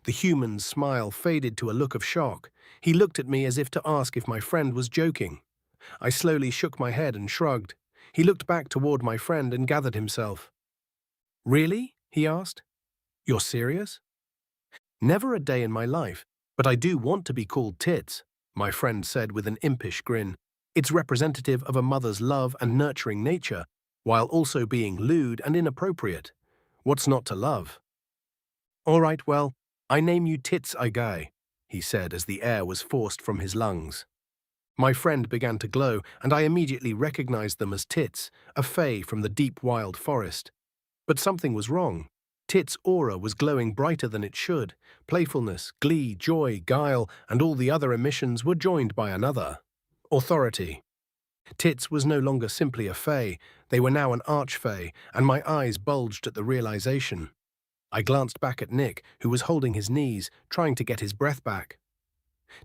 The human's smile faded to a look of shock. He looked at me as if to ask if my friend was joking. I slowly shook my head and shrugged. He looked back toward my friend and gathered himself. Really? He asked. You're serious? Never a day in my life, but I do want to be called Tits, my friend said with an impish grin. It's representative of a mother's love and nurturing nature, while also being lewd and inappropriate. What's not to love? All right, well, I name you Tits Isekai, he said as the air was forced from his lungs. My friend began to glow, and I immediately recognized them as Tits, a fae from the deep wild forest. But something was wrong. Tits' aura was glowing brighter than it should. Playfulness, glee, joy, guile, and all the other emissions were joined by another. Authority. Tits was no longer simply a fae, they were now an archfae, and my eyes bulged at the realization. I glanced back at Nick, who was holding his knees, trying to get his breath back.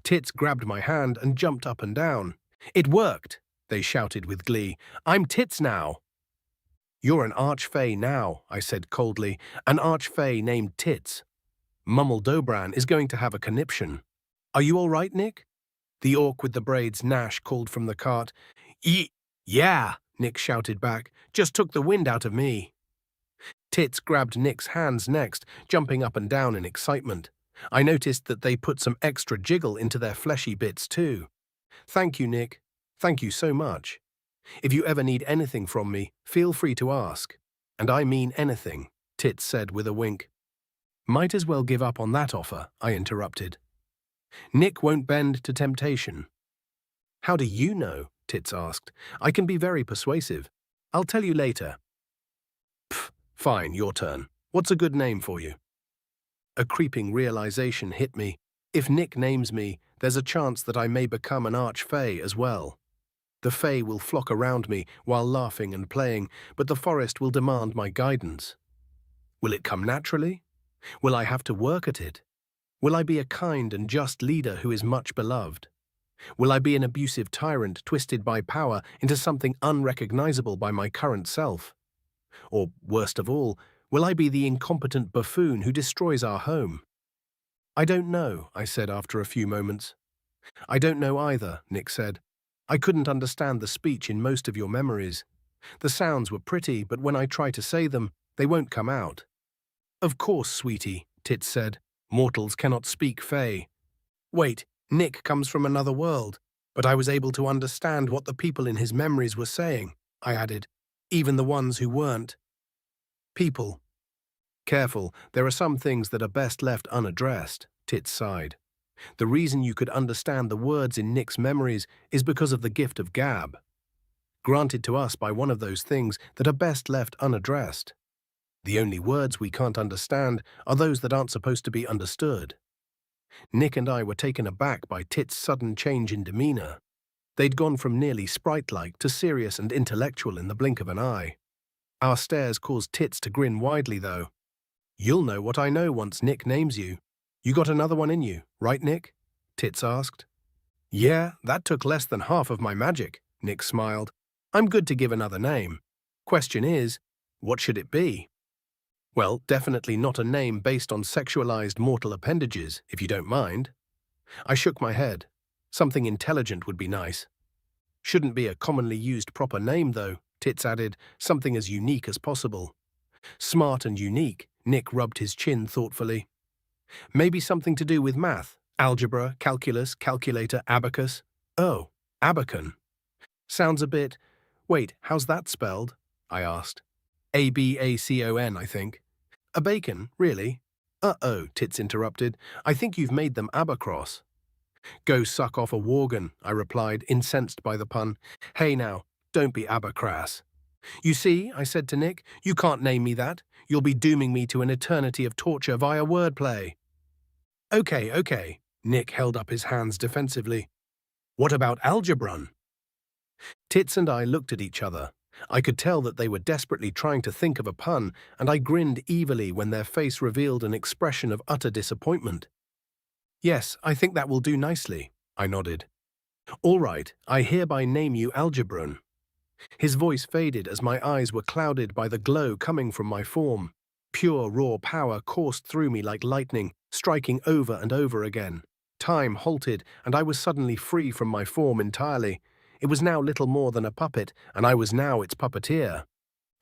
Tits grabbed my hand and jumped up and down. It worked, they shouted with glee. I'm Tits now. You're an archfae now, I said coldly, an archfae named Tits. Mummel Dobran is going to have a conniption. Are you all right, Nick? The orc with the braids, Nash, called from the cart. Yeah, Nick shouted back. Just took the wind out of me. Tits grabbed Nick's hands next, jumping up and down in excitement. I noticed that they put some extra jiggle into their fleshy bits too. Thank you, Nick. Thank you so much. If you ever need anything from me, feel free to ask. And I mean anything, Tits said with a wink. Might as well give up on that offer, I interrupted. Nick won't bend to temptation. How do you know? Tits asked. I can be very persuasive. I'll tell you later. Pff, fine, your turn. What's a good name for you? A creeping realization hit me. If Nick names me, there's a chance that I may become an archfae as well. The fae will flock around me while laughing and playing, but the forest will demand my guidance. Will it come naturally? Will I have to work at it? Will I be a kind and just leader who is much beloved? Will I be an abusive tyrant twisted by power into something unrecognizable by my current self? Or, worst of all, will I be the incompetent buffoon who destroys our home? I don't know, I said after a few moments. I don't know either, Nick said. I couldn't understand the speech in most of your memories. The sounds were pretty, but when I try to say them, they won't come out. Of course, sweetie, Tits said. Mortals cannot speak fae. Wait, Nick comes from another world, but I was able to understand what the people in his memories were saying, I added, even the ones who weren't. People. Careful, there are some things that are best left unaddressed, Tits sighed. The reason you could understand the words in Nick's memories is because of the gift of gab, granted to us by one of those things that are best left unaddressed. The only words we can't understand are those that aren't supposed to be understood. Nick and I were taken aback by Tits' sudden change in demeanor. They'd gone from nearly sprite-like to serious and intellectual in the blink of an eye. Our stares caused Tits to grin widely, though. You'll know what I know once Nick names you. You got another one in you, right, Nick? Tits asked. Yeah, that took less than half of my magic, Nick smiled. I'm good to give another name. Question is, what should it be? Well, definitely not a name based on sexualized mortal appendages, if you don't mind. I shook my head. Something intelligent would be nice. Shouldn't be a commonly used proper name, though, Tits added, something as unique as possible. Smart and unique, Nick rubbed his chin thoughtfully. Maybe something to do with math, algebra, calculus, calculator, abacus. Oh, abacon. Sounds a bit… Wait, how's that spelled? I asked. A-B-A-C-O-N, I think. A bacon, really? Uh-oh, Tits interrupted. I think you've made them abacross. Go suck off a worgen, I replied, incensed by the pun. Hey now, don't be abacrass. You see, I said to Nick, you can't name me that. You'll be dooming me to an eternity of torture via wordplay. Okay, Nick held up his hands defensively. What about algebron? Tits and I looked at each other. I could tell that they were desperately trying to think of a pun, and I grinned evilly when their face revealed an expression of utter disappointment. Yes, I think that will do nicely, I nodded. All right, I hereby name you Algebron. His voice faded as my eyes were clouded by the glow coming from my form. Pure, raw power coursed through me like lightning, striking over and over again. Time halted, and I was suddenly free from my form entirely. It was now little more than a puppet, and I was now its puppeteer.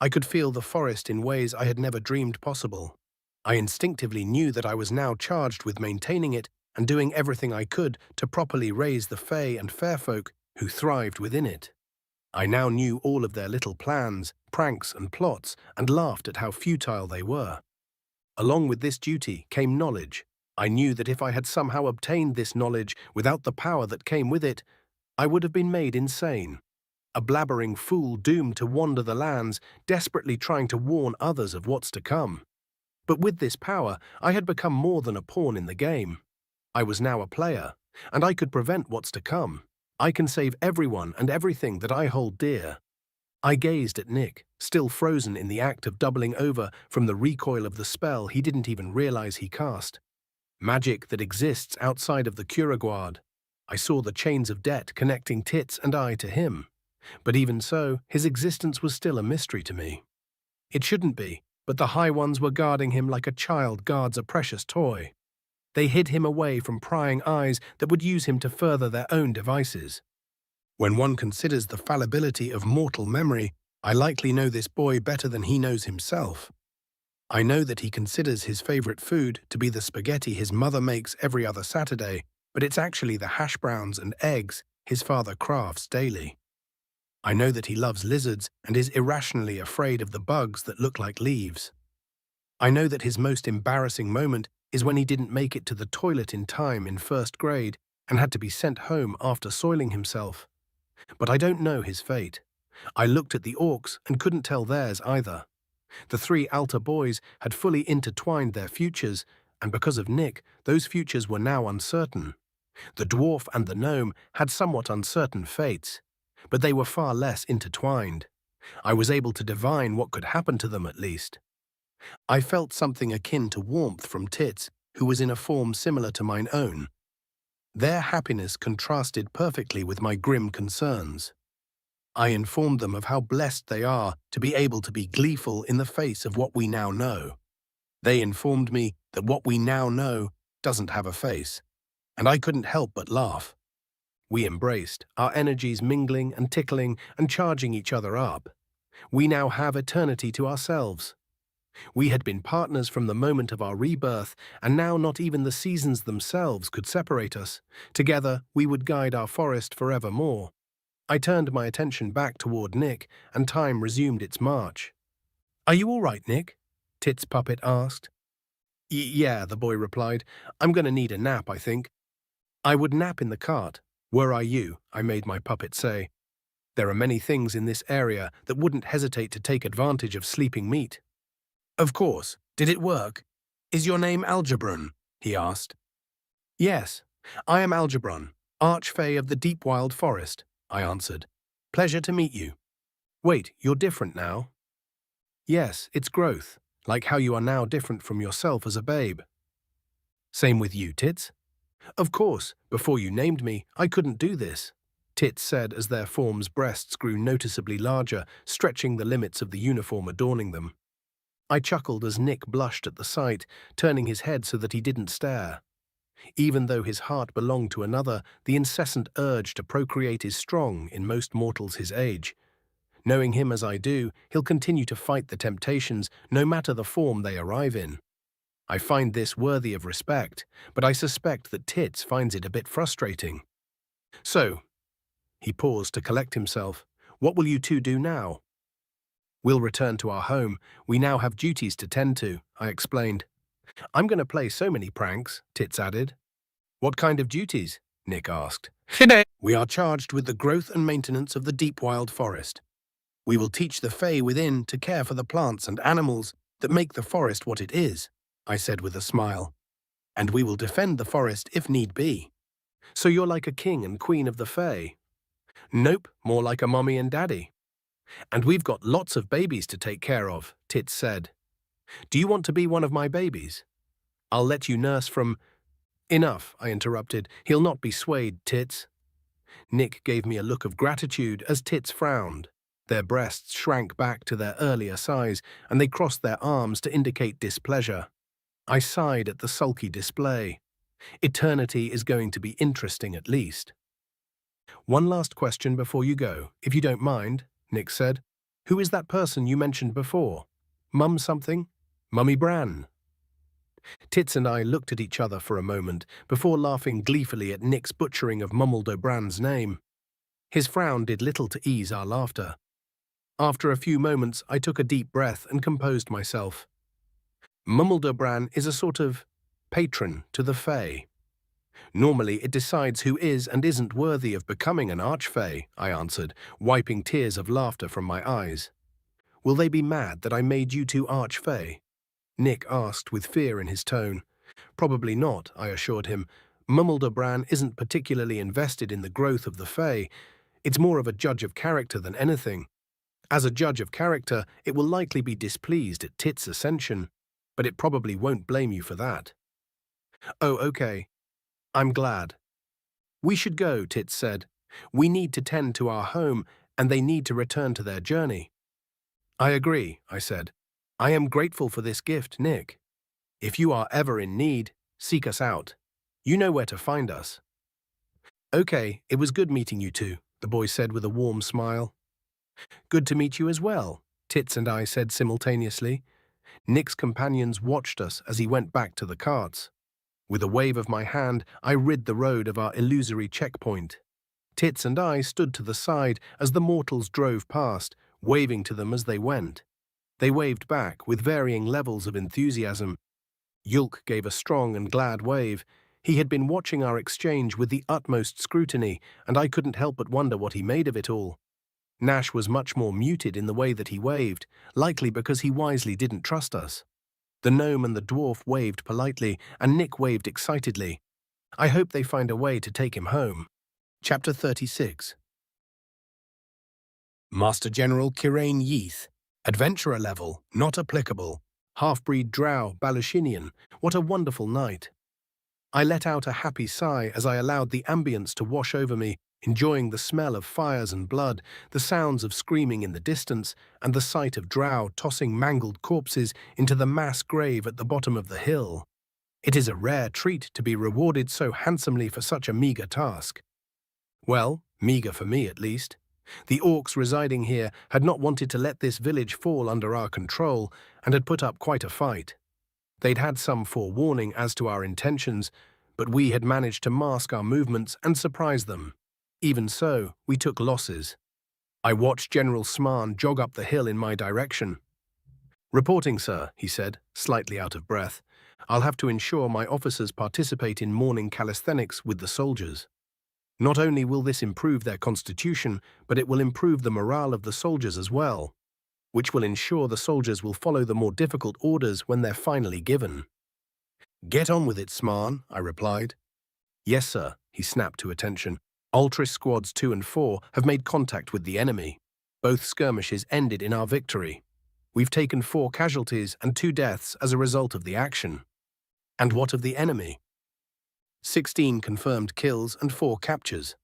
I could feel the forest in ways I had never dreamed possible. I instinctively knew that I was now charged with maintaining it and doing everything I could to properly raise the Fae and Fairfolk who thrived within it. I now knew all of their little plans, pranks and plots, and laughed at how futile they were. Along with this duty came knowledge. I knew that if I had somehow obtained this knowledge without the power that came with it, I would have been made insane. A blabbering fool doomed to wander the lands, desperately trying to warn others of what's to come. But with this power, I had become more than a pawn in the game. I was now a player, and I could prevent what's to come. I can save everyone and everything that I hold dear. I gazed at Nick, still frozen in the act of doubling over from the recoil of the spell he didn't even realize he cast. Magic that exists outside of the Curaguard. I saw the chains of debt connecting Tits and I to him. But even so, his existence was still a mystery to me. It shouldn't be, but the High Ones were guarding him like a child guards a precious toy. They hid him away from prying eyes that would use him to further their own devices. When one considers the fallibility of mortal memory, I likely know this boy better than he knows himself. I know that he considers his favorite food to be the spaghetti his mother makes every other Saturday, but it's actually the hash browns and eggs his father crafts daily. I know that he loves lizards and is irrationally afraid of the bugs that look like leaves. I know that his most embarrassing moment is when he didn't make it to the toilet in time in first grade and had to be sent home after soiling himself. But I don't know his fate. I looked at the orcs and couldn't tell theirs either. The three altar boys had fully intertwined their futures, and because of Nick, those futures were now uncertain. The dwarf and the gnome had somewhat uncertain fates, but they were far less intertwined. I was able to divine what could happen to them at least. I felt something akin to warmth from Tits, who was in a form similar to mine own. Their happiness contrasted perfectly with my grim concerns. I informed them of how blessed they are to be able to be gleeful in the face of what we now know. They informed me that what we now know doesn't have a face, and I couldn't help but laugh. We embraced, our energies mingling and tickling and charging each other up. We now have eternity to ourselves. We had been partners from the moment of our rebirth, and now not even the seasons themselves could separate us. Together, we would guide our forest forevermore. I turned my attention back toward Nick, and time resumed its march. "Are you all right, Nick?" Tits Puppet asked. Yeah, the boy replied. "I'm going to need a nap, I think." "I would nap in the cart. Were I you," I made my puppet say. "There are many things in this area that wouldn't hesitate to take advantage of sleeping meat." "Of course. Did it work? Is your name Algebron?" he asked. "Yes, I am Algebron, Archfey of the Deep Wild Forest," I answered. "Pleasure to meet you." "Wait, you're different now?" "Yes, it's growth, like how you are now different from yourself as a babe." "Same with you, Tits?" "Of course, before you named me, I couldn't do this," Tits said as their form's breasts grew noticeably larger, stretching the limits of the uniform adorning them. I chuckled as Nick blushed at the sight, turning his head so that he didn't stare. Even though his heart belonged to another, the incessant urge to procreate is strong in most mortals his age. Knowing him as I do, he'll continue to fight the temptations, no matter the form they arrive in. I find this worthy of respect, but I suspect that Tits finds it a bit frustrating. "So," he paused to collect himself, "what will you two do now?" "We'll return to our home. We now have duties to tend to," I explained. "I'm going to play so many pranks," Tits added. "What kind of duties?" Nick asked. "We are charged with the growth and maintenance of the deep wild forest. We will teach the Fae within to care for the plants and animals that make the forest what it is," I said with a smile. "And we will defend the forest if need be." "So you're like a king and queen of the Fae?" "Nope, more like a mommy and daddy." "And we've got lots of babies to take care of," Tits said. "Do you want to be one of my babies? I'll let you nurse from—" Enough, I interrupted. He'll not be swayed, Tits. Nick gave me a look of gratitude as Tits frowned. Their breasts shrank back to their earlier size, and they crossed their arms to indicate displeasure. I sighed at the sulky display. Eternity is going to be interesting at least. One last question before you go, if you don't mind, Nick said. Who is that person you mentioned before? Mum something? Mummy Bran. Tits and I looked at each other for a moment before laughing gleefully at Nick's butchering of Mumbled O'Bran's name. His frown did little to ease our laughter. After a few moments, I took a deep breath and composed myself. Mumbled O'Bran is a sort of patron to the Fae. Normally, it decides who is and isn't worthy of becoming an archfey, I answered, wiping tears of laughter from my eyes. Will they be mad that I made you two archfey? Nick asked with fear in his tone. Probably not, I assured him. Mumbled O'Bran isn't particularly invested in the growth of the Fae. It's more of a judge of character than anything. As a judge of character, it will likely be displeased at Tits' ascension, but it probably won't blame you for that. Oh, okay. I'm glad. We should go, Tits said. We need to tend to our home, and they need to return to their journey. I agree, I said. I am grateful for this gift, Nick. If you are ever in need, seek us out. You know where to find us. Okay, it was good meeting you two, the boy said with a warm smile. Good to meet you as well, Tits and I said simultaneously. Nick's companions watched us as he went back to the carts. With a wave of my hand, I rid the road of our illusory checkpoint. Tits and I stood to the side as the mortals drove past, waving to them as they went. They waved back with varying levels of enthusiasm. Yulk gave a strong and glad wave. He had been watching our exchange with the utmost scrutiny, and I couldn't help but wonder what he made of it all. Nash was much more muted in the way that he waved, likely because he wisely didn't trust us. The gnome and the dwarf waved politely, and Nick waved excitedly. I hope they find a way to take him home. Chapter 36. Master General Kirain Yeath. Adventurer level, not applicable. Half-breed drow, Balushinian. What a wonderful night. I let out a happy sigh as I allowed the ambience to wash over me, enjoying the smell of fires and blood, the sounds of screaming in the distance, and the sight of drow tossing mangled corpses into the mass grave at the bottom of the hill. It is a rare treat to be rewarded so handsomely for such a meager task. Well, meager for me at least. The orcs residing here had not wanted to let this village fall under our control and had put up quite a fight. They'd had some forewarning as to our intentions, but we had managed to mask our movements and surprise them. Even so, we took losses. I watched General Smarn jog up the hill in my direction. Reporting, sir, he said, slightly out of breath. I'll have to ensure my officers participate in morning calisthenics with the soldiers. Not only will this improve their constitution, but it will improve the morale of the soldiers as well, which will ensure the soldiers will follow the more difficult orders when they're finally given. Get on with it, Smarn, I replied. Yes, sir, he snapped to attention. Ultris Squads 2 and 4 have made contact with the enemy. Both skirmishes ended in our victory. We've taken 4 casualties and 2 deaths as a result of the action. And what of the enemy? 16 confirmed kills and 4 captures.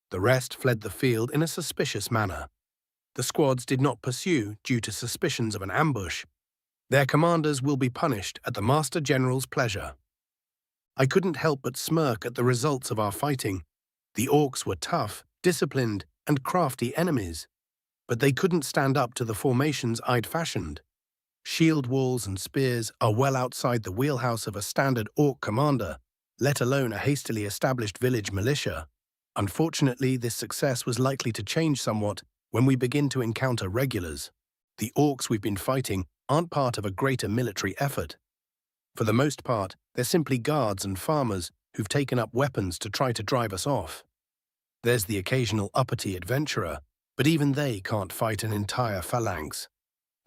The rest fled the field in a suspicious manner. The squads did not pursue due to suspicions of an ambush. Their commanders will be punished at the Master General's pleasure. I couldn't help but smirk at the results of our fighting. The orcs were tough, disciplined, and crafty enemies, but they couldn't stand up to the formations I'd fashioned. Shield walls and spears are well outside the wheelhouse of a standard orc commander, let alone a hastily established village militia. Unfortunately, this success was likely to change somewhat when we begin to encounter regulars. The orcs we've been fighting aren't part of a greater military effort. For the most part, they're simply guards and farmers who've taken up weapons to try to drive us off. There's the occasional uppity adventurer, but even they can't fight an entire phalanx.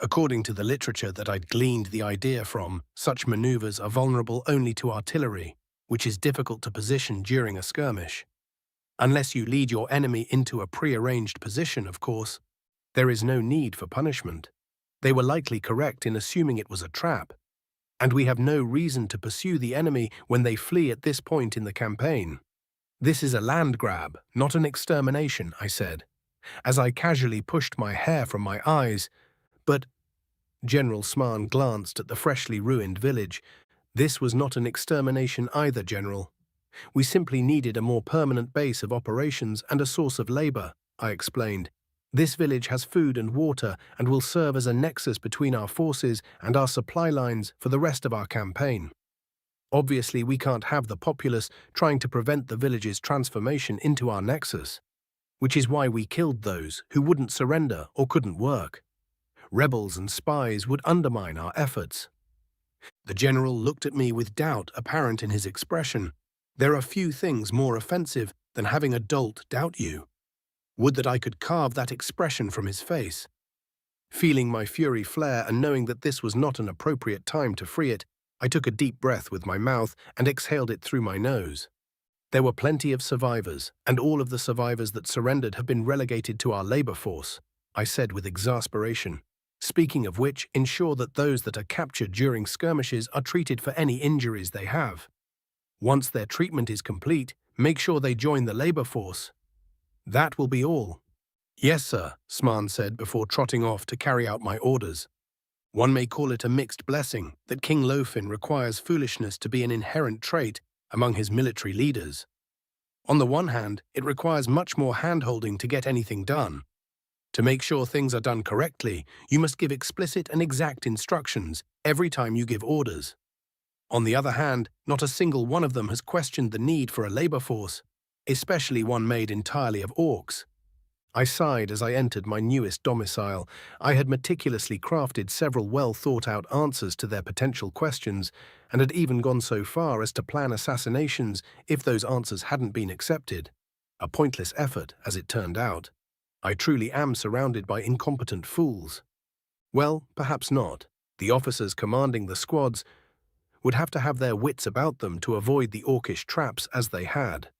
According to the literature that I'd gleaned the idea from, such maneuvers are vulnerable only to artillery, which is difficult to position during a skirmish. Unless you lead your enemy into a prearranged position, of course, there is no need for punishment. They were likely correct in assuming it was a trap. and we have no reason to pursue the enemy when they flee at this point in the campaign. This is a land grab, not an extermination, I said, as I casually pushed my hair from my eyes. But General Smarn glanced at the freshly ruined village. This was not an extermination either, General. We simply needed a more permanent base of operations and a source of labor, I explained. This village has food and water and will serve as a nexus between our forces and our supply lines for the rest of our campaign. Obviously, we can't have the populace trying to prevent the village's transformation into our nexus, which is why we killed those who wouldn't surrender or couldn't work. Rebels and spies would undermine our efforts. The general looked at me with doubt apparent in his expression. There are few things more offensive than having a dolt doubt you. Would that I could carve that expression from his face. Feeling my fury flare and knowing that this was not an appropriate time to free it, I took a deep breath with my mouth and exhaled it through my nose. There were plenty of survivors, and all of the survivors that surrendered have been relegated to our labor force, I said with exasperation. Speaking of which, ensure that those that are captured during skirmishes are treated for any injuries they have. Once their treatment is complete, make sure they join the labor force. That will be all. Yes, sir, Smarn said before trotting off to carry out my orders. One may call it a mixed blessing that King Lofin requires foolishness to be an inherent trait among his military leaders. On the one hand, it requires much more hand-holding to get anything done. To make sure things are done correctly, you must give explicit and exact instructions every time you give orders. On the other hand, not a single one of them has questioned the need for a labor force, especially one made entirely of orcs. I sighed as I entered my newest domicile. I had meticulously crafted several well-thought-out answers to their potential questions, and had even gone so far as to plan assassinations if those answers hadn't been accepted. A pointless effort, as it turned out. I truly am surrounded by incompetent fools. Well, perhaps not. The officers commanding the squads would have to have their wits about them to avoid the orcish traps as they had.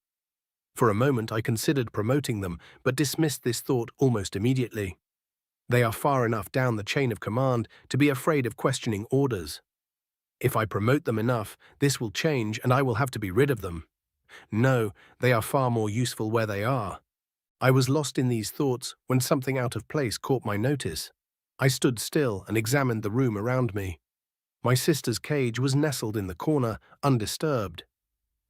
For a moment I considered promoting them, but dismissed this thought almost immediately. They are far enough down the chain of command to be afraid of questioning orders. If I promote them enough, this will change and I will have to be rid of them. No, they are far more useful where they are. I was lost in these thoughts when something out of place caught my notice. I stood still and examined the room around me. My sister's cage was nestled in the corner, undisturbed.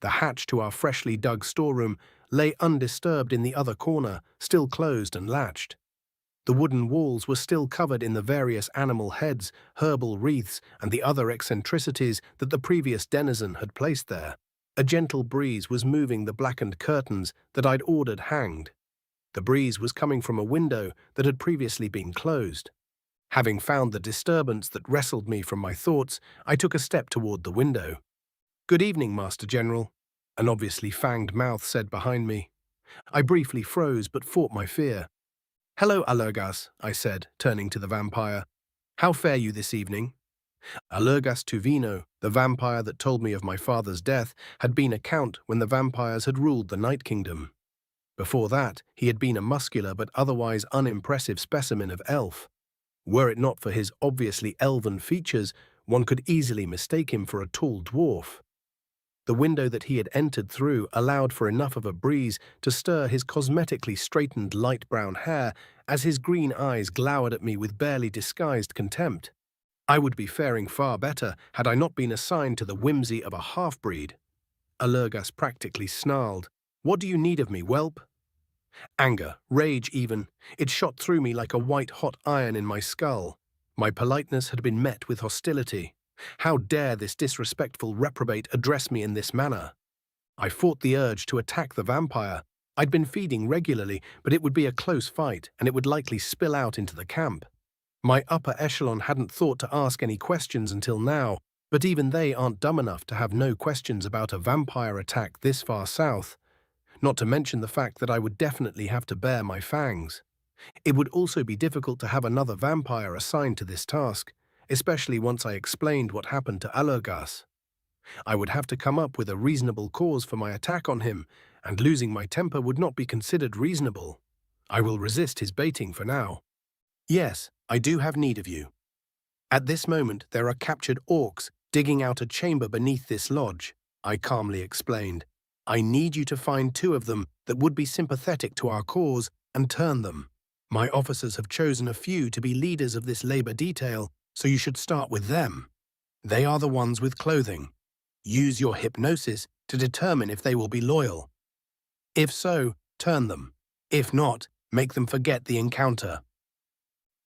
The hatch to our freshly dug storeroom lay undisturbed in the other corner, still closed and latched. The wooden walls were still covered in the various animal heads, herbal wreaths, and the other eccentricities that the previous denizen had placed there. A gentle breeze was moving the blackened curtains that I'd ordered hanged. The breeze was coming from a window that had previously been closed. Having found the disturbance that wrestled me from my thoughts, I took a step toward the window. "Good evening, Master General," an obviously fanged mouth said behind me. I briefly froze but fought my fear. "Hello, Allergas," I said, turning to the vampire. "How fare you this evening?" Allergas Tuvino, the vampire that told me of my father's death, had been a count when the vampires had ruled the Night Kingdom. Before that, he had been a muscular but otherwise unimpressive specimen of elf. Were it not for his obviously elven features, one could easily mistake him for a tall dwarf. The window that he had entered through allowed for enough of a breeze to stir his cosmetically straightened light brown hair as his green eyes glowered at me with barely disguised contempt. I would be faring far better had I not been assigned to the whimsy of a half-breed. Allergas practically snarled. "What do you need of me, whelp?" Anger, rage even, it shot through me like a white-hot iron in my skull. My politeness had been met with hostility. How dare this disrespectful reprobate address me in this manner? I fought the urge to attack the vampire. I'd been feeding regularly, but it would be a close fight, and it would likely spill out into the camp. My upper echelon hadn't thought to ask any questions until now, but even they aren't dumb enough to have no questions about a vampire attack this far south. Not to mention the fact that I would definitely have to bare my fangs. It would also be difficult to have another vampire assigned to this task, especially once I explained what happened to Allergas. I would have to come up with a reasonable cause for my attack on him, and losing my temper would not be considered reasonable. I will resist his baiting for now. "Yes, I do have need of you. At this moment there are captured orcs Digging out a chamber beneath this lodge, I calmly explained. I need you to find 2 of them that would be sympathetic to our cause and turn them. My officers have chosen a few to be leaders of this labor detail, so you should start with them. They are the ones with clothing. Use your hypnosis to determine if they will be loyal. If so, turn them. If not, make them forget the encounter.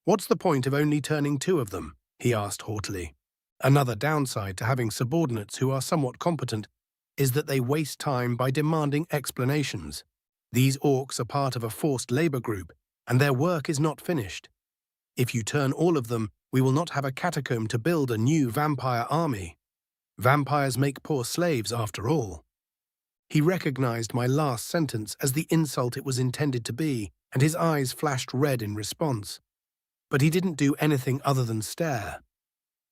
What's the point of only turning 2 of them? He asked haughtily. Another downside to having subordinates who are somewhat competent is that they waste time by demanding explanations. These orcs are part of a forced labor group, and their work is not finished. If you turn all of them, we will not have a catacomb to build a new vampire army. Vampires make poor slaves after all. He recognized my last sentence as the insult it was intended to be, and his eyes flashed red in response. But he didn't do anything other than stare.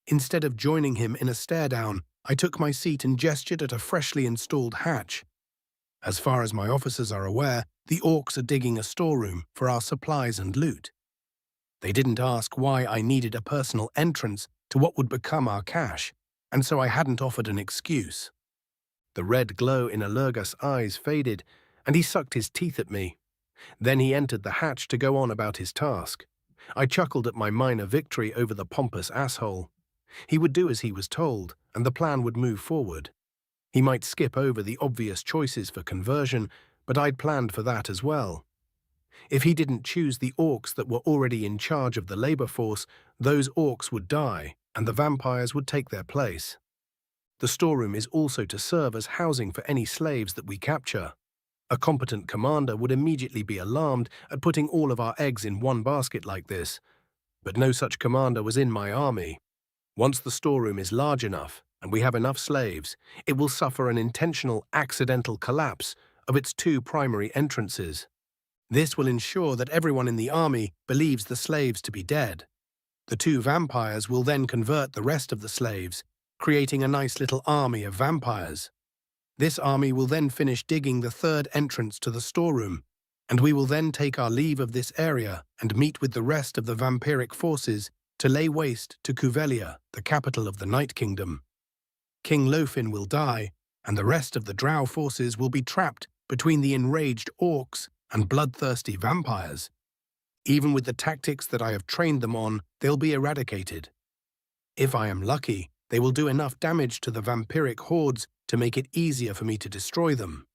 Instead of joining him in a stare-down, I took my seat and gestured at a freshly installed hatch. As far as my officers are aware, the orcs are digging a storeroom for our supplies and loot. They didn't ask why I needed a personal entrance to what would become our cache, and so I hadn't offered an excuse. The red glow in Allergus' eyes faded, and he sucked his teeth at me. Then he entered the hatch to go on about his task. I chuckled at my minor victory over the pompous asshole. He would do as he was told, and the plan would move forward. He might skip over the obvious choices for conversion, but I'd planned for that as well. If he didn't choose the orcs that were already in charge of the labor force, those orcs would die, and the vampires would take their place. The storeroom is also to serve as housing for any slaves that we capture. A competent commander would immediately be alarmed at putting all of our eggs in one basket like this, but no such commander was in my army. Once the storeroom is large enough, and we have enough slaves, it will suffer an intentional accidental collapse of its 2 primary entrances. This will ensure that everyone in the army believes the slaves to be dead. The 2 vampires will then convert the rest of the slaves, creating a nice little army of vampires. This army will then finish digging the 3rd entrance to the storeroom, and we will then take our leave of this area and meet with the rest of the vampiric forces to lay waste to Cuvelia, the capital of the Night Kingdom. King Lofin will die, and the rest of the Drow forces will be trapped between the enraged orcs and bloodthirsty vampires. Even with the tactics that I have trained them on, they'll be eradicated. If I am lucky, they will do enough damage to the vampiric hordes to make it easier for me to destroy them.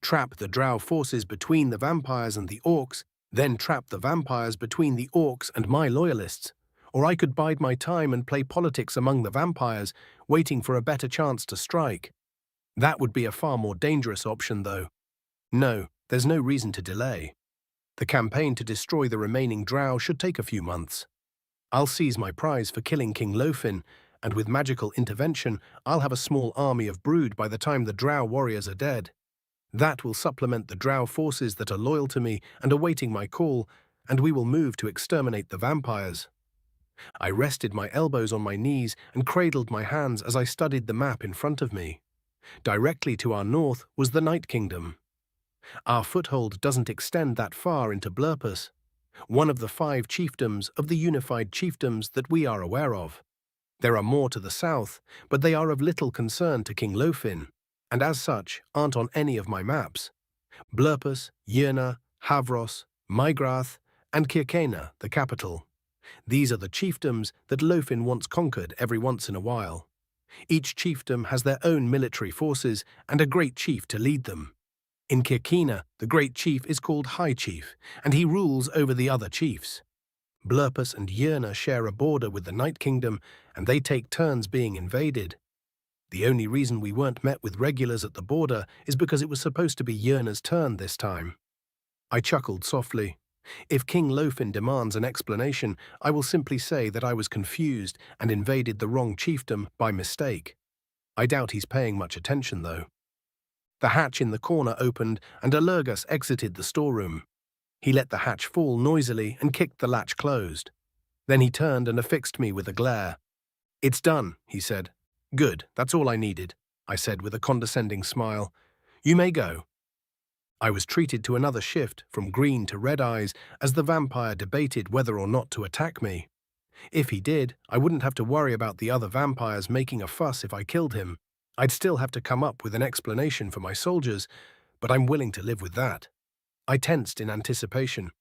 Trap the Drow forces between the vampires and the orcs, then trap the vampires between the orcs and my loyalists. Or I could bide my time and play politics among the vampires, waiting for a better chance to strike. That would be a far more dangerous option, though. No, there's no reason to delay. The campaign to destroy the remaining Drow should take a few months. I'll seize my prize for killing King Lofin, and with magical intervention, I'll have a small army of brood by the time the Drow warriors are dead. That will supplement the Drow forces that are loyal to me and awaiting my call, and we will move to exterminate the vampires. I rested my elbows on my knees and cradled my hands as I studied the map in front of me. Directly to our north was the Night Kingdom. Our foothold doesn't extend that far into Blurpus, one of the 5 chiefdoms of the unified chiefdoms that we are aware of. There are more to the south, but they are of little concern to King Lofin, and as such aren't on any of my maps. Blurpus, Yrna, Havros, Mygrath, and Kirkena, the capital. These are the chiefdoms that Lofin once conquered every once in a while. Each chiefdom has their own military forces and a great chief to lead them. In Kirkena, the great chief is called High Chief, and he rules over the other chiefs. Blurpus and Yrna share a border with the Night Kingdom, and they take turns being invaded. The only reason we weren't met with regulars at the border is because it was supposed to be Yrna's turn this time. I chuckled softly. If King Lofin demands an explanation, I will simply say that I was confused and invaded the wrong chiefdom by mistake. I doubt he's paying much attention, though. The hatch in the corner opened, and Allergus exited the storeroom. He let the hatch fall noisily and kicked the latch closed. Then he turned and affixed me with a glare. "It's done," he said. "Good, that's all I needed," I said with a condescending smile. "You may go." I was treated to another shift from green to red eyes as the vampire debated whether or not to attack me. If he did, I wouldn't have to worry about the other vampires making a fuss if I killed him. I'd still have to come up with an explanation for my soldiers, but I'm willing to live with that. I tensed in anticipation.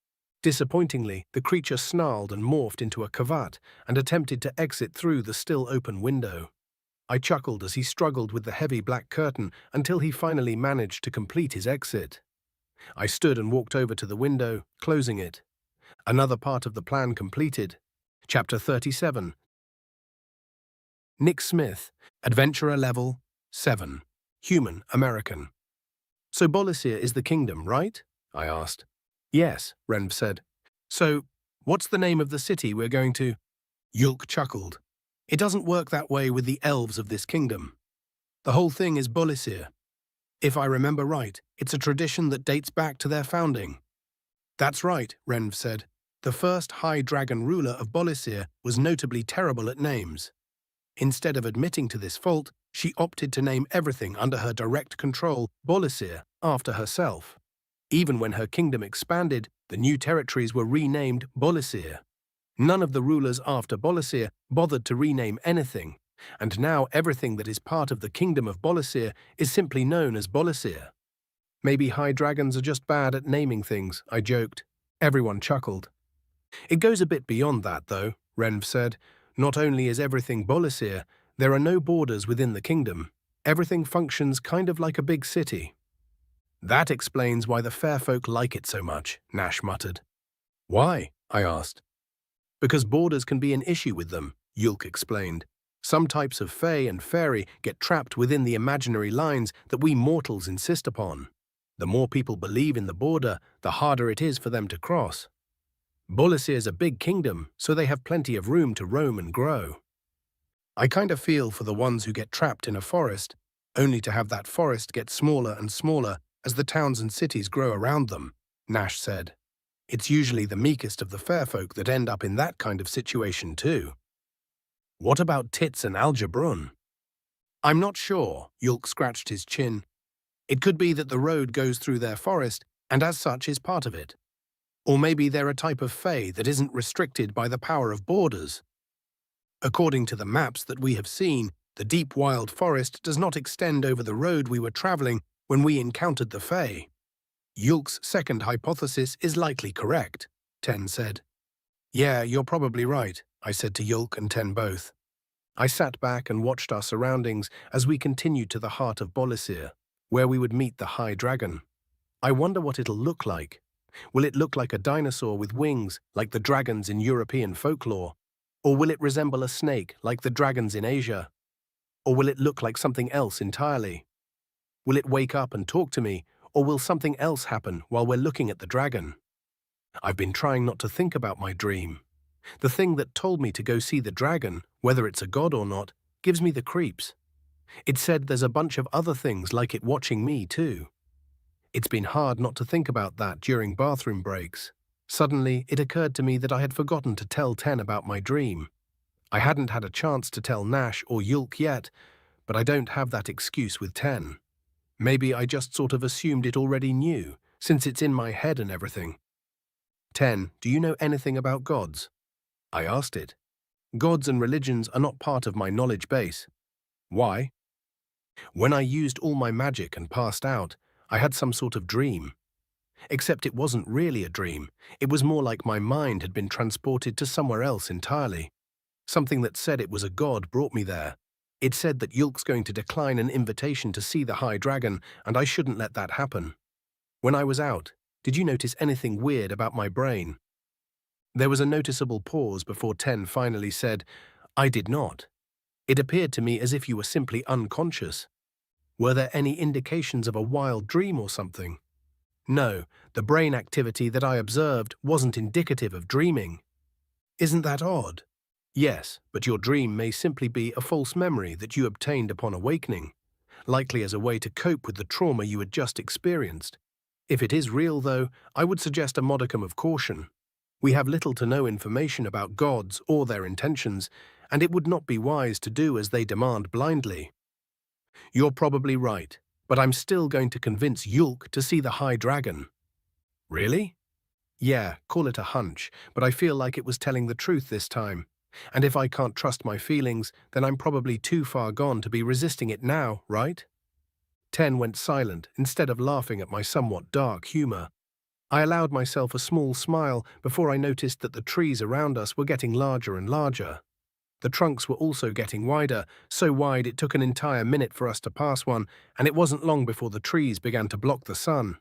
Disappointingly, the creature snarled and morphed into a kavat and attempted to exit through the still open window. I chuckled as he struggled with the heavy black curtain until he finally managed to complete his exit. I stood and walked over to the window, closing it. Another part of the plan completed. Chapter 37. Nick Smith, Adventurer Level 7, Human American. So Bolisir is the kingdom, right? I asked. Yes, Renv said. So, what's the name of the city we're going to? Yulk chuckled. It doesn't work that way with the elves of this kingdom. The whole thing is Bolisir. If I remember right, it's a tradition that dates back to their founding. That's right, Renv said. The first High Dragon ruler of Bolisir was notably terrible at names. Instead of admitting to this fault, she opted to name everything under her direct control Bolisir after herself. Even when her kingdom expanded, the new territories were renamed Bolisir. None of the rulers after Bolisir bothered to rename anything, and now everything that is part of the kingdom of Bolisir is simply known as Bolisir. Maybe high dragons are just bad at naming things, I joked. Everyone chuckled. It goes a bit beyond that, though, Renv said. Not only is everything Bolisir, there are no borders within the kingdom. Everything functions kind of like a big city. That explains why the fair folk like it so much, Nash muttered. Why? I asked. Because borders can be an issue with them, Yulk explained. Some types of fae and fairy get trapped within the imaginary lines that we mortals insist upon. The more people believe in the border, the harder it is for them to cross. Bolisir's a big kingdom, so they have plenty of room to roam and grow. I kind of feel for the ones who get trapped in a forest, only to have that forest get smaller and smaller as the towns and cities grow around them, Nash said. It's usually the meekest of the fair folk that end up in that kind of situation too. What about Tits and Algebrun? I'm not sure, Yulk scratched his chin. It could be that the road goes through their forest and as such is part of it. Or maybe they're a type of fae that isn't restricted by the power of borders. According to the maps that we have seen, the deep wild forest does not extend over the road we were traveling when we encountered the fae. Yulk's second hypothesis is likely correct, Ten said. Yeah, you're probably right, I said to Yulk and Ten both. I sat back and watched our surroundings as we continued to the heart of Bolisir, where we would meet the High Dragon. I wonder what it'll look like. Will it look like a dinosaur with wings, like the dragons in European folklore? Or will it resemble a snake, like the dragons in Asia? Or will it look like something else entirely? Will it wake up and talk to me, or will something else happen while we're looking at the dragon? I've been trying not to think about my dream. The thing that told me to go see the dragon, whether it's a god or not, gives me the creeps. It said there's a bunch of other things like it watching me too. It's been hard not to think about that during bathroom breaks. Suddenly, it occurred to me that I had forgotten to tell Ten about my dream. I hadn't had a chance to tell Nash or Yulk yet, but I don't have that excuse with Ten. Maybe I just sort of assumed it already knew, since it's in my head and everything. Ten, do you know anything about gods? I asked it. Gods and religions are not part of my knowledge base. Why? When I used all my magic and passed out, I had some sort of dream. Except it wasn't really a dream. It was more like my mind had been transported to somewhere else entirely. Something that said it was a god brought me there. It said that Yulk's going to decline an invitation to see the High Dragon, and I shouldn't let that happen. When I was out, did you notice anything weird about my brain? There was a noticeable pause before Ten finally said, I did not. It appeared to me as if you were simply unconscious. Were there any indications of a wild dream or something? No, the brain activity that I observed wasn't indicative of dreaming. Isn't that odd? Yes, but your dream may simply be a false memory that you obtained upon awakening, likely as a way to cope with the trauma you had just experienced. If it is real, though, I would suggest a modicum of caution. We have little to no information about gods or their intentions, and it would not be wise to do as they demand blindly. You're probably right, but I'm still going to convince Yulk to see the High Dragon. Really? Yeah, call it a hunch, but I feel like it was telling the truth this time. And if I can't trust my feelings, then I'm probably too far gone to be resisting it now, right? 10 went silent instead of laughing at my somewhat dark humor. I allowed myself a small smile before I noticed that the trees around us were getting larger and larger. The trunks were also getting wider, so wide it took an entire minute for us to pass one, and it wasn't long before the trees began to block the sun.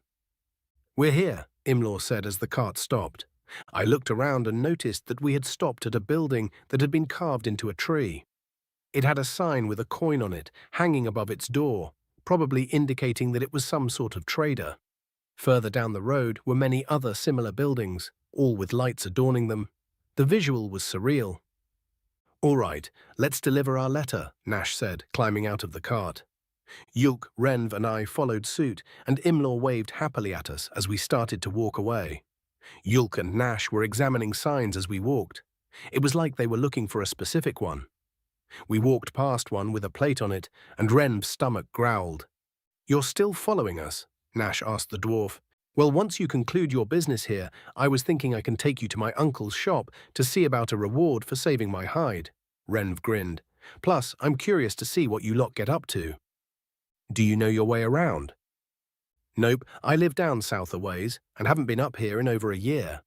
"We're here," Imlaw said as the cart stopped. I looked around and noticed that we had stopped at a building that had been carved into a tree. It had a sign with a coin on it, hanging above its door, probably indicating that it was some sort of trader. Further down the road were many other similar buildings, all with lights adorning them. The visual was surreal. "All right, let's deliver our letter," Nash said, climbing out of the cart. Yulk, Renv and I followed suit, and Imlaw waved happily at us as we started to walk away. Yulk and Nash were examining signs as we walked. It was like they were looking for a specific one. We walked past one with a plate on it, and Renv's stomach growled. "You're still following us?" Nash asked the dwarf. "Well, once you conclude your business here, I was thinking I can take you to my uncle's shop to see about a reward for saving my hide." Renv grinned. "Plus, I'm curious to see what you lot get up to." "Do you know your way around?" "Nope, I live down south a ways and haven't been up here in over a year.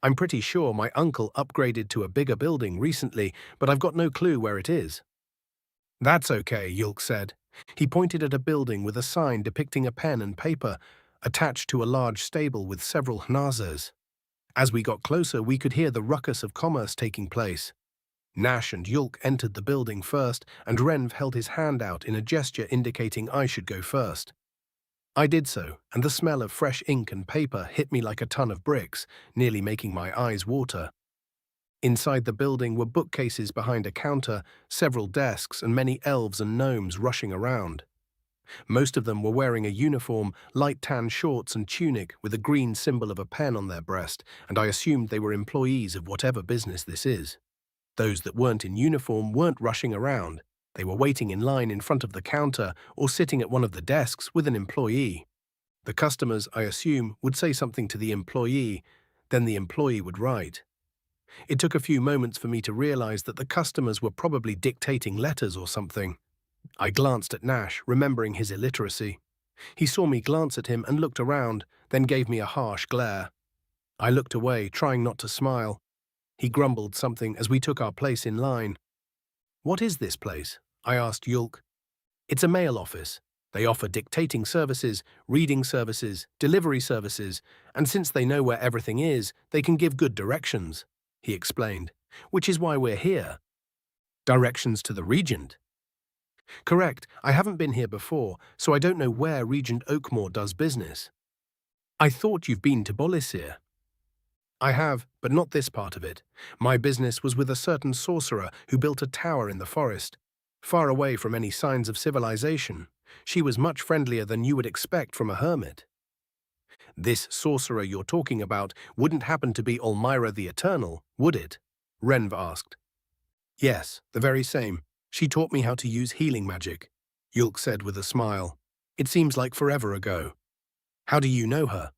I'm pretty sure my uncle upgraded to a bigger building recently, but I've got no clue where it is." "That's okay," Yulk said. He pointed at a building with a sign depicting a pen and paper attached to a large stable with several hnazas. As we got closer, we could hear the ruckus of commerce taking place. Nash and Yulk entered the building first, and Renv held his hand out in a gesture indicating I should go first. I did so, and the smell of fresh ink and paper hit me like a ton of bricks, nearly making my eyes water. Inside the building were bookcases behind a counter, several desks, and many elves and gnomes rushing around. Most of them were wearing a uniform, light tan shorts and tunic with a green symbol of a pen on their breast, and I assumed they were employees of whatever business this is. Those that weren't in uniform weren't rushing around. They were waiting in line in front of the counter or sitting at one of the desks with an employee. The customers, I assume, would say something to the employee, then the employee would write. It took a few moments for me to realize that the customers were probably dictating letters or something. I glanced at Nash, remembering his illiteracy. He saw me glance at him and looked around, then gave me a harsh glare. I looked away, trying not to smile. He grumbled something as we took our place in line. "What is this place?" I asked Yulk. "It's a mail office. They offer dictating services, reading services, delivery services, and since they know where everything is, they can give good directions," he explained, "which is why we're here." "Directions to the Regent?" "Correct. I haven't been here before, so I don't know where Regent Oakmore does business." "I thought you've been to Bolisir." "I have, but not this part of it. My business was with a certain sorcerer who built a tower in the forest, far away from any signs of civilization. She was much friendlier than you would expect from a hermit." "This sorcerer you're talking about wouldn't happen to be Olmyra the Eternal, would it?" Renv asked. "Yes, the very same. She taught me how to use healing magic," Yulk said with a smile. "It seems like forever ago." "How do you know her?"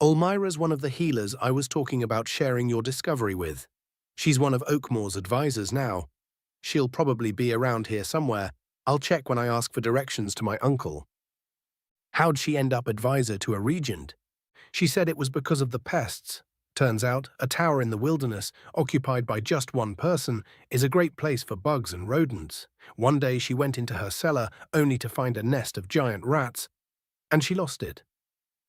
"Olmyra's one of the healers I was talking about sharing your discovery with. She's one of Oakmore's advisors now. She'll probably be around here somewhere. I'll check when I ask for directions to my uncle." "How'd she end up advisor to a regent?" "She said it was because of the pests. Turns out, a tower in the wilderness, occupied by just one person, is a great place for bugs and rodents. One day she went into her cellar only to find a nest of giant rats, and she lost it.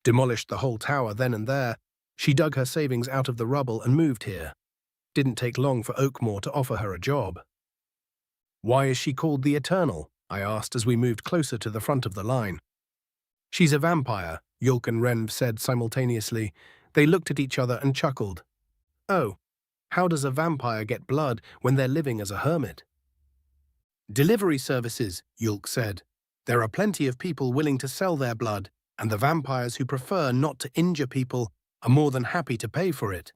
Demolished the whole tower then and there. She dug her savings out of the rubble and moved here. Didn't take long for Oakmore to offer her a job." "Why is she called the Eternal?" I asked as we moved closer to the front of the line. "She's a vampire," Yulk and Renv said simultaneously. They looked at each other and chuckled. "Oh, how does a vampire get blood when they're living as a hermit?" "Delivery services," Yulk said. "There are plenty of people willing to sell their blood, and the vampires who prefer not to injure people are more than happy to pay for it.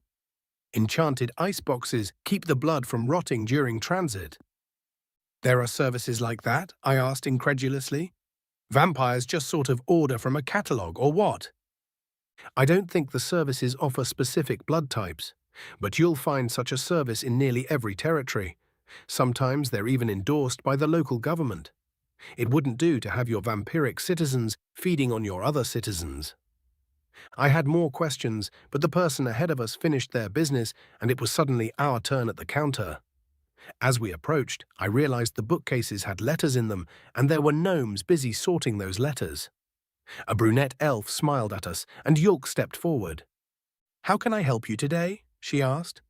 Enchanted ice boxes keep the blood from rotting during transit." "There are services like that?" I asked incredulously. "Vampires just sort of order from a catalogue or what?" "I don't think the services offer specific blood types. But you'll find such a service in nearly every territory. Sometimes they're even endorsed by the local government. It wouldn't do to have your vampiric citizens feeding on your other citizens. I had more questions, but the person ahead of us finished their business and it was suddenly our turn at the counter. As we approached, I realized the bookcases had letters in them and there were gnomes busy sorting those letters. A brunette elf smiled at us and Yulk stepped forward. "How can I help you today?" she asked.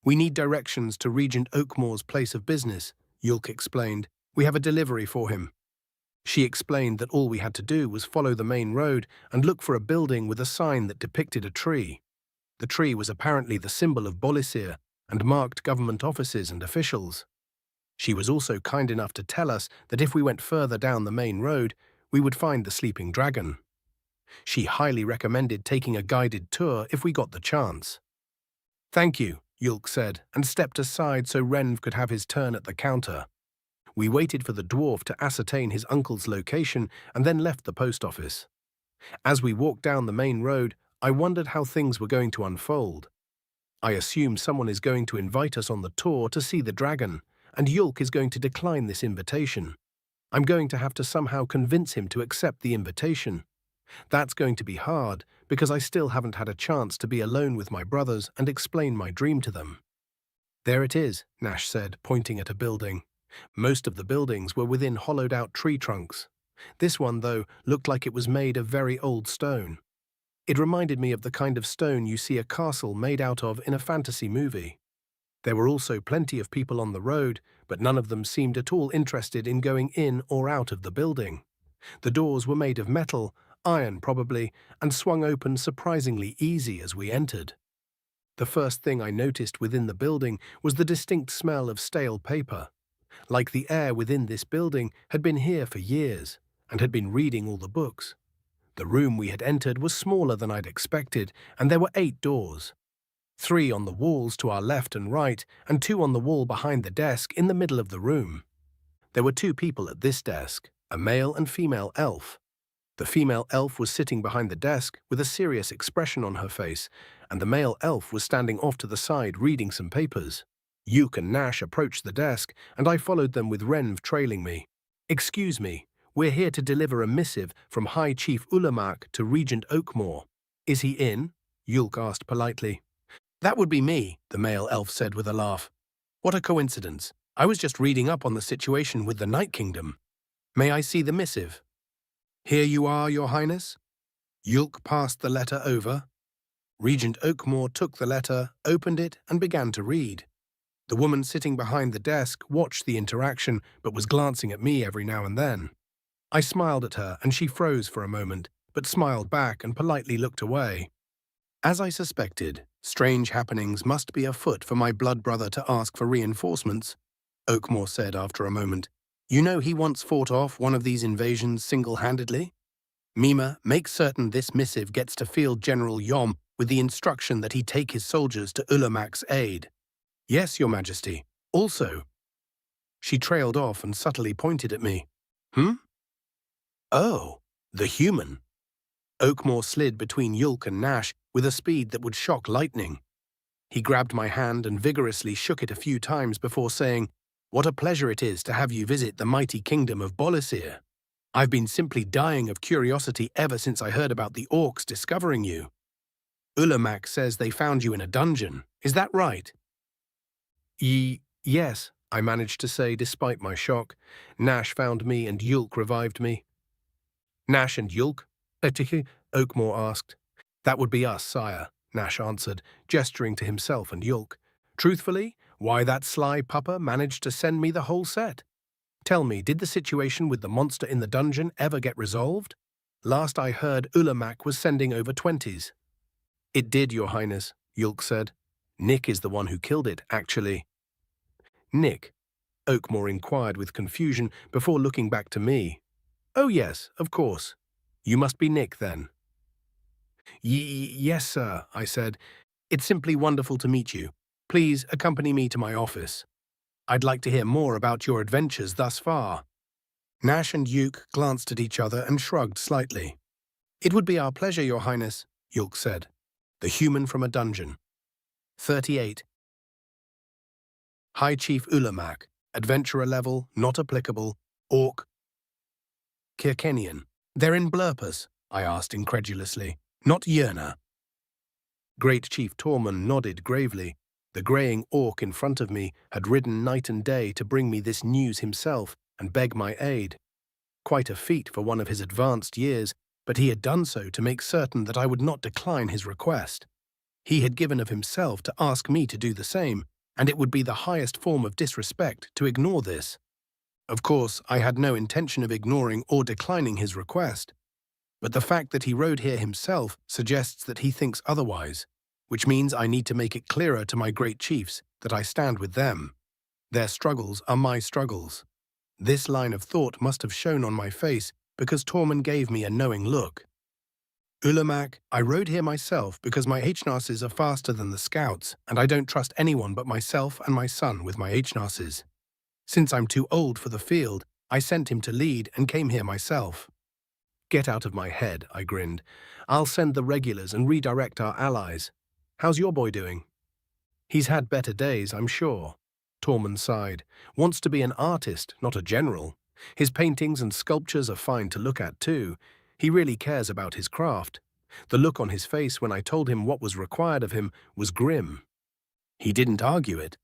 "We need directions to Regent Oakmore's place of business," Yulk explained. "We have a delivery for him." She explained that all we had to do was follow the main road and look for a building with a sign that depicted a tree. The tree was apparently the symbol of Bolisir and marked government offices and officials. She was also kind enough to tell us that if we went further down the main road, we would find the sleeping dragon. She highly recommended taking a guided tour if we got the chance. "Thank you," Yulk said, and stepped aside so Renv could have his turn at the counter. We waited for the dwarf to ascertain his uncle's location and then left the post office. As we walked down the main road, I wondered how things were going to unfold. I assume someone is going to invite us on the tour to see the dragon, and Yulk is going to decline this invitation. I'm going to have to somehow convince him to accept the invitation. That's going to be hard, because I still haven't had a chance to be alone with my brothers and explain my dream to them. "There it is," Nash said, pointing at a building. Most of the buildings were within hollowed-out tree trunks. This one, though, looked like it was made of very old stone. It reminded me of the kind of stone you see a castle made out of in a fantasy movie. There were also plenty of people on the road, but none of them seemed at all interested in going in or out of the building. The doors were made of metal, iron probably, and swung open surprisingly easy as we entered. The first thing I noticed within the building was the distinct smell of stale paper. Like the air within this building had been here for years, and had been reading all the books. The room we had entered was smaller than I'd expected, and there were 8 doors. 3 on the walls to our left and right, and 2 on the wall behind the desk in the middle of the room. There were 2 people at this desk, a male and female elf. The female elf was sitting behind the desk with a serious expression on her face, and the male elf was standing off to the side reading some papers. Yulk and Nash approached the desk, and I followed them with Renv trailing me. "Excuse me, we're here to deliver a missive from High Chief Ulamak to Regent Oakmore. Is he in?" Yulk asked politely. "That would be me," the male elf said with a laugh. "What a coincidence. I was just reading up on the situation with the Night Kingdom. May I see the missive?" "Here you are, Your Highness." Yulk passed the letter over. Regent Oakmore took the letter, opened it, and began to read. The woman sitting behind the desk watched the interaction but was glancing at me every now and then. I smiled at her and she froze for a moment, but smiled back and politely looked away. As I suspected, strange happenings must be afoot for my blood brother to ask for reinforcements, Oakmore said after a moment. "You know he once fought off one of these invasions single-handedly? Mima, make certain this missive gets to Field General Yom with the instruction that he take his soldiers to Ulamak's aid." "Yes, Your Majesty. Also—" She trailed off and subtly pointed at me. "Oh, the human." Oakmore slid between Yulk and Nash with a speed that would shock lightning. He grabbed my hand and vigorously shook it a few times before saying, "What a pleasure it is to have you visit the mighty kingdom of Bolisir. I've been simply dying of curiosity ever since I heard about the orcs discovering you. Ulamak says they found you in a dungeon. Is that right?" Yes, I managed to say despite my shock. "Nash found me and Yulk revived me." "Nash and Yulk?" Oakmore asked. "That would be us, sire," Nash answered, gesturing to himself and Yulk. "Truthfully, why that sly pupper managed to send me the whole set. Tell me, did the situation with the monster in the dungeon ever get resolved? Last I heard, Ulamak was sending over 20s. "It did, Your Highness," Yulk said. "Nick is the one who killed it, actually." "Nick?" Oakmore inquired with confusion before looking back to me. "Oh yes, of course. You must be Nick, then." Yes, sir," I said. "It's simply wonderful to meet you. Please accompany me to my office. I'd like to hear more about your adventures thus far." Nash and Yulk glanced at each other and shrugged slightly. "It would be our pleasure, Your Highness," Yulk said. "The human from a dungeon." 38. High Chief Ulamak, Adventurer level, not applicable, Orc, Kirkenian. They're in Blurpus, I asked incredulously. Not Yerna. Great Chief Tormund nodded gravely. The greying orc in front of me had ridden night and day to bring me this news himself and beg my aid. Quite a feat for one of his advanced years, but he had done so to make certain that I would not decline his request. He had given of himself to ask me to do the same, and it would be the highest form of disrespect to ignore this. Of course, I had no intention of ignoring or declining his request, but the fact that he rode here himself suggests that he thinks otherwise, which means I need to make it clearer to my great chiefs that I stand with them. Their struggles are my struggles. This line of thought must have shown on my face because Tormund gave me a knowing look. Ulamak, I rode here myself because my H-Narses are faster than the scouts, and I don't trust anyone but myself and my son with my H-Narses. Since I'm too old for the field, I sent him to lead and came here myself. Get out of my head, I grinned. I'll send the regulars and redirect our allies. How's your boy doing? He's had better days, I'm sure. Tormund sighed. Wants to be an artist, not a general. His paintings and sculptures are fine to look at too. He really cares about his craft. The look on his face when I told him what was required of him was grim. He didn't argue it.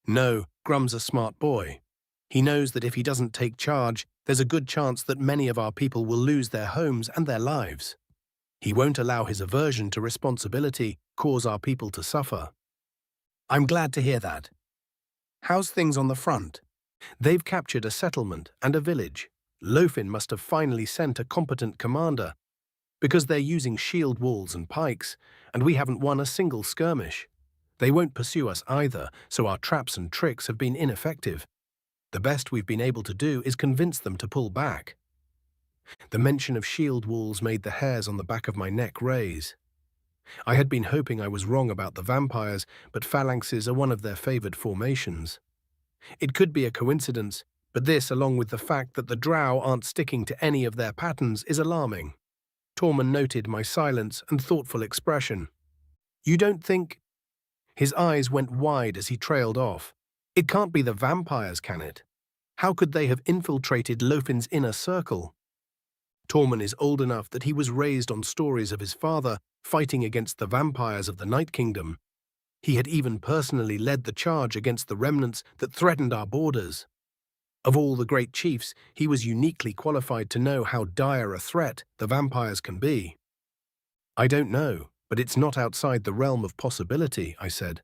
No, Grum's a smart boy. He knows that if he doesn't take charge, there's a good chance that many of our people will lose their homes and their lives. He won't allow his aversion to responsibility cause our people to suffer. I'm glad to hear that. How's things on the front? They've captured a settlement and a village. Lofin must have finally sent a competent commander, because they're using shield walls and pikes, and we haven't won a single skirmish. They won't pursue us either, so our traps and tricks have been ineffective. The best we've been able to do is convince them to pull back. The mention of shield walls made the hairs on the back of my neck raise. I had been hoping I was wrong about the vampires, but phalanxes are one of their favored formations. It could be a coincidence, but this, along with the fact that the drow aren't sticking to any of their patterns, is alarming. Tormund noted my silence and thoughtful expression. You don't think? His eyes went wide as he trailed off. It can't be the vampires, can it? How could they have infiltrated Lofin's inner circle? Tormund is old enough that he was raised on stories of his father fighting against the vampires of the Night Kingdom. He had even personally led the charge against the remnants that threatened our borders. Of all the great chiefs, he was uniquely qualified to know how dire a threat the vampires can be. I don't know, but it's not outside the realm of possibility, I said.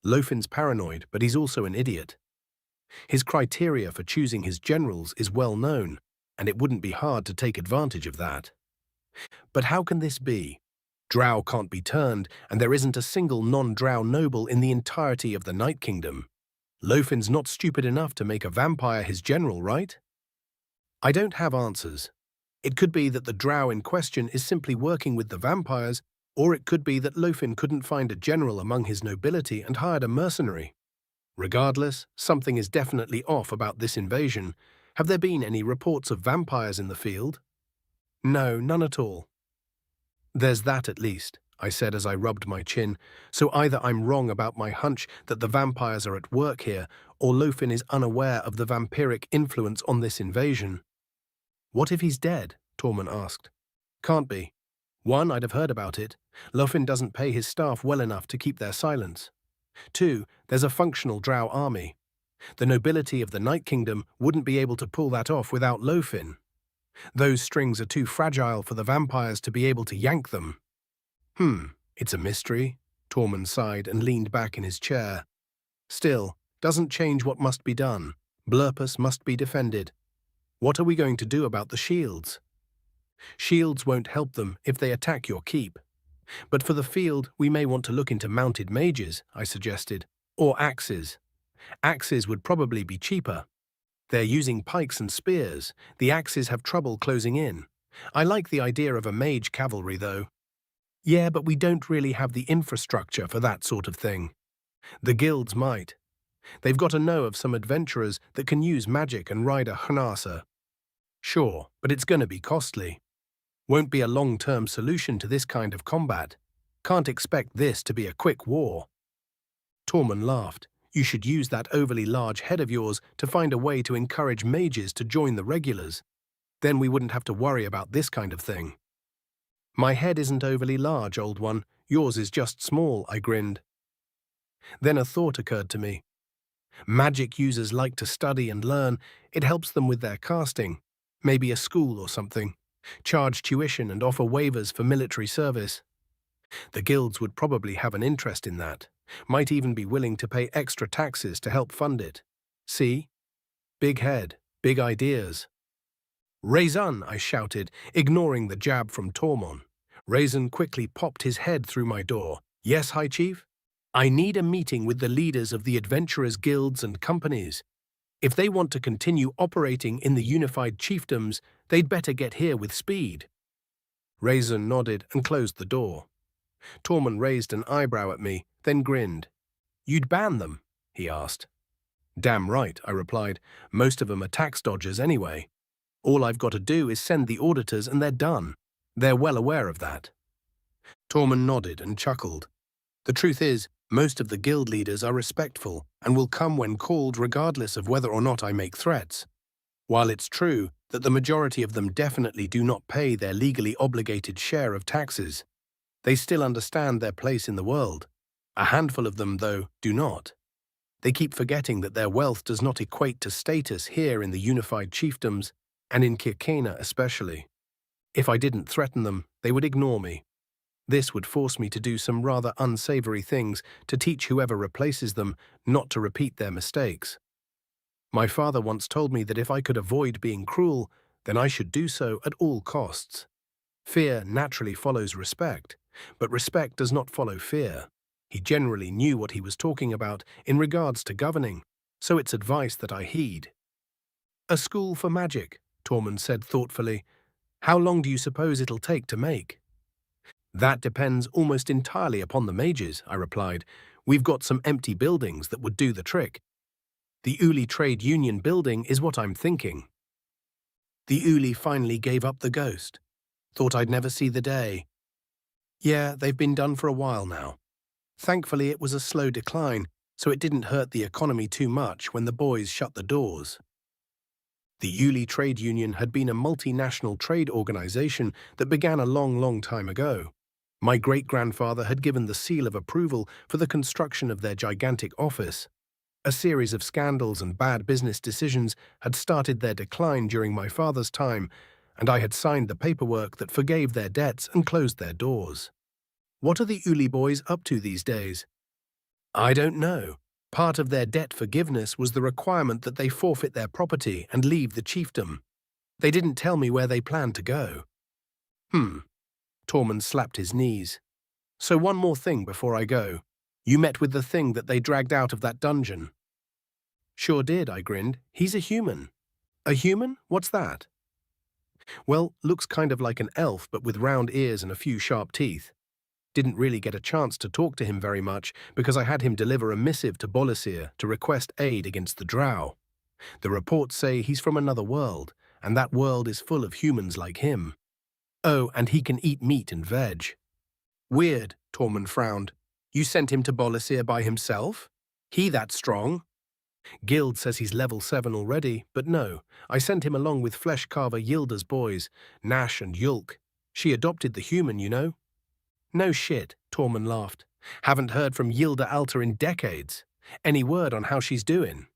Lofin's paranoid, but he's also an idiot. His criteria for choosing his generals is well known, and it wouldn't be hard to take advantage of that. But how can this be? Drow can't be turned, and there isn't a single non-Drow noble in the entirety of the Night Kingdom. Lofin's not stupid enough to make a vampire his general, right? I don't have answers. It could be that the Drow in question is simply working with the vampires, or it could be that Lofin couldn't find a general among his nobility and hired a mercenary. Regardless, something is definitely off about this invasion. Have there been any reports of vampires in the field? No, none at all. There's that at least, I said as I rubbed my chin, so either I'm wrong about my hunch that the vampires are at work here, or Lofin is unaware of the vampiric influence on this invasion. What if he's dead? Tormund asked. Can't be. One, I'd have heard about it. Lofin doesn't pay his staff well enough to keep their silence. Two, there's a functional Drow army. The nobility of the Night Kingdom wouldn't be able to pull that off without Lofin. Those strings are too fragile for the vampires to be able to yank them. It's a mystery, Tormund sighed and leaned back in his chair. Still, doesn't change what must be done. Blurpus must be defended. What are we going to do about the shields? Shields won't help them if they attack your keep. But for the field, we may want to look into mounted mages, I suggested, or axes. Axes would probably be cheaper. They're using pikes and spears. The axes have trouble closing in. I like the idea of a mage cavalry, though. Yeah, but we don't really have the infrastructure for that sort of thing. The guilds might. They've got to know of some adventurers that can use magic and ride a hnasa. Sure, but it's going to be costly. Won't be a long-term solution to this kind of combat. Can't expect this to be a quick war. Tormund laughed. You should use that overly large head of yours to find a way to encourage mages to join the regulars. Then we wouldn't have to worry about this kind of thing. My head isn't overly large, old one. Yours is just small, I grinned. Then a thought occurred to me. Magic users like to study and learn. It helps them with their casting. Maybe a school or something. Charge tuition and offer waivers for military service. The guilds would probably have an interest in that. Might even be willing to pay extra taxes to help fund it. See? Big head, big ideas. Raisin, I shouted, ignoring the jab from Tormund. Raisin quickly popped his head through my door. Yes, High Chief? I need a meeting with the leaders of the adventurers' guilds and companies. If they want to continue operating in the unified chiefdoms, they'd better get here with speed. Raisin nodded and closed the door. Tormund raised an eyebrow at me, then grinned. You'd ban them? He asked. Damn right, I replied. Most of them are tax dodgers anyway. All I've got to do is send the auditors and they're done. They're well aware of that. Tormund nodded and chuckled. The truth is, most of the guild leaders are respectful and will come when called regardless of whether or not I make threats. While it's true that the majority of them definitely do not pay their legally obligated share of taxes, they still understand their place in the world. A handful of them, though, do not. They keep forgetting that their wealth does not equate to status here in the unified chiefdoms, and in Kirkena especially. If I didn't threaten them, they would ignore me. This would force me to do some rather unsavory things to teach whoever replaces them not to repeat their mistakes. My father once told me that if I could avoid being cruel, then I should do so at all costs. Fear naturally follows respect, but respect does not follow fear. He generally knew what he was talking about in regards to governing, so it's advice that I heed. A school for magic, Tormund said thoughtfully. How long do you suppose it'll take to make? That depends almost entirely upon the mages, I replied. We've got some empty buildings that would do the trick. The Uli Trade Union building is what I'm thinking. The Uli finally gave up the ghost. Thought I'd never see the day. Yeah, they've been done for a while now. Thankfully, it was a slow decline, so it didn't hurt the economy too much when the boys shut the doors. The Uli Trade Union had been a multinational trade organization that began a long time ago. My great-grandfather had given the seal of approval for the construction of their gigantic office. A series of scandals and bad business decisions had started their decline during my father's time, and I had signed the paperwork that forgave their debts and closed their doors. What are the Uli boys up to these days? I don't know. Part of their debt forgiveness was the requirement that they forfeit their property and leave the chiefdom. They didn't tell me where they planned to go. Tormund slapped his knees. So one more thing before I go. You met with the thing that they dragged out of that dungeon. Sure did, I grinned. He's a human. A human? What's that? Well, looks kind of like an elf but with round ears and a few sharp teeth. Didn't really get a chance to talk to him very much because I had him deliver a missive to Bolasir to request aid against the Drow. The reports say he's from another world, and that world is full of humans like him. Oh, and he can eat meat and veg. Weird, Tormund frowned. You sent him to Bolasir by himself? He that strong? Guild says he's level 7 already, but no, I sent him along with flesh carver Yilda's boys, Nash and Yulk. She adopted the human, you know. No shit, Tormund laughed. Haven't heard from Yilda Alta in decades. Any word on how she's doing?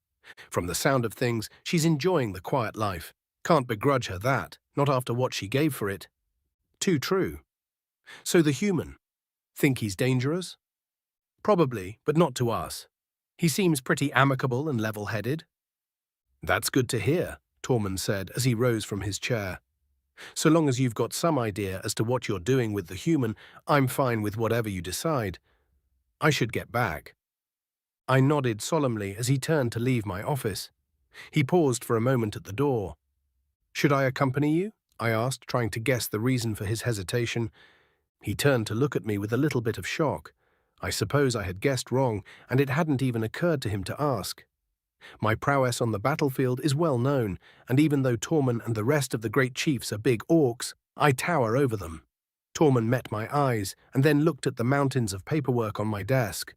From the sound of things, she's enjoying the quiet life. Can't begrudge her that, not after what she gave for it. Too true. So the human. Think he's dangerous? Probably, but not to us. He seems pretty amicable and level-headed. That's good to hear, Tormund said as he rose from his chair. So long as you've got some idea as to what you're doing with the human, I'm fine with whatever you decide. I should get back. I nodded solemnly as he turned to leave my office. He paused for a moment at the door. Should I accompany you? I asked, trying to guess the reason for his hesitation. He turned to look at me with a little bit of shock. I suppose I had guessed wrong, and it hadn't even occurred to him to ask. My prowess on the battlefield is well known, and even though Tormund and the rest of the great chiefs are big orcs, I tower over them. Tormund met my eyes and then looked at the mountains of paperwork on my desk.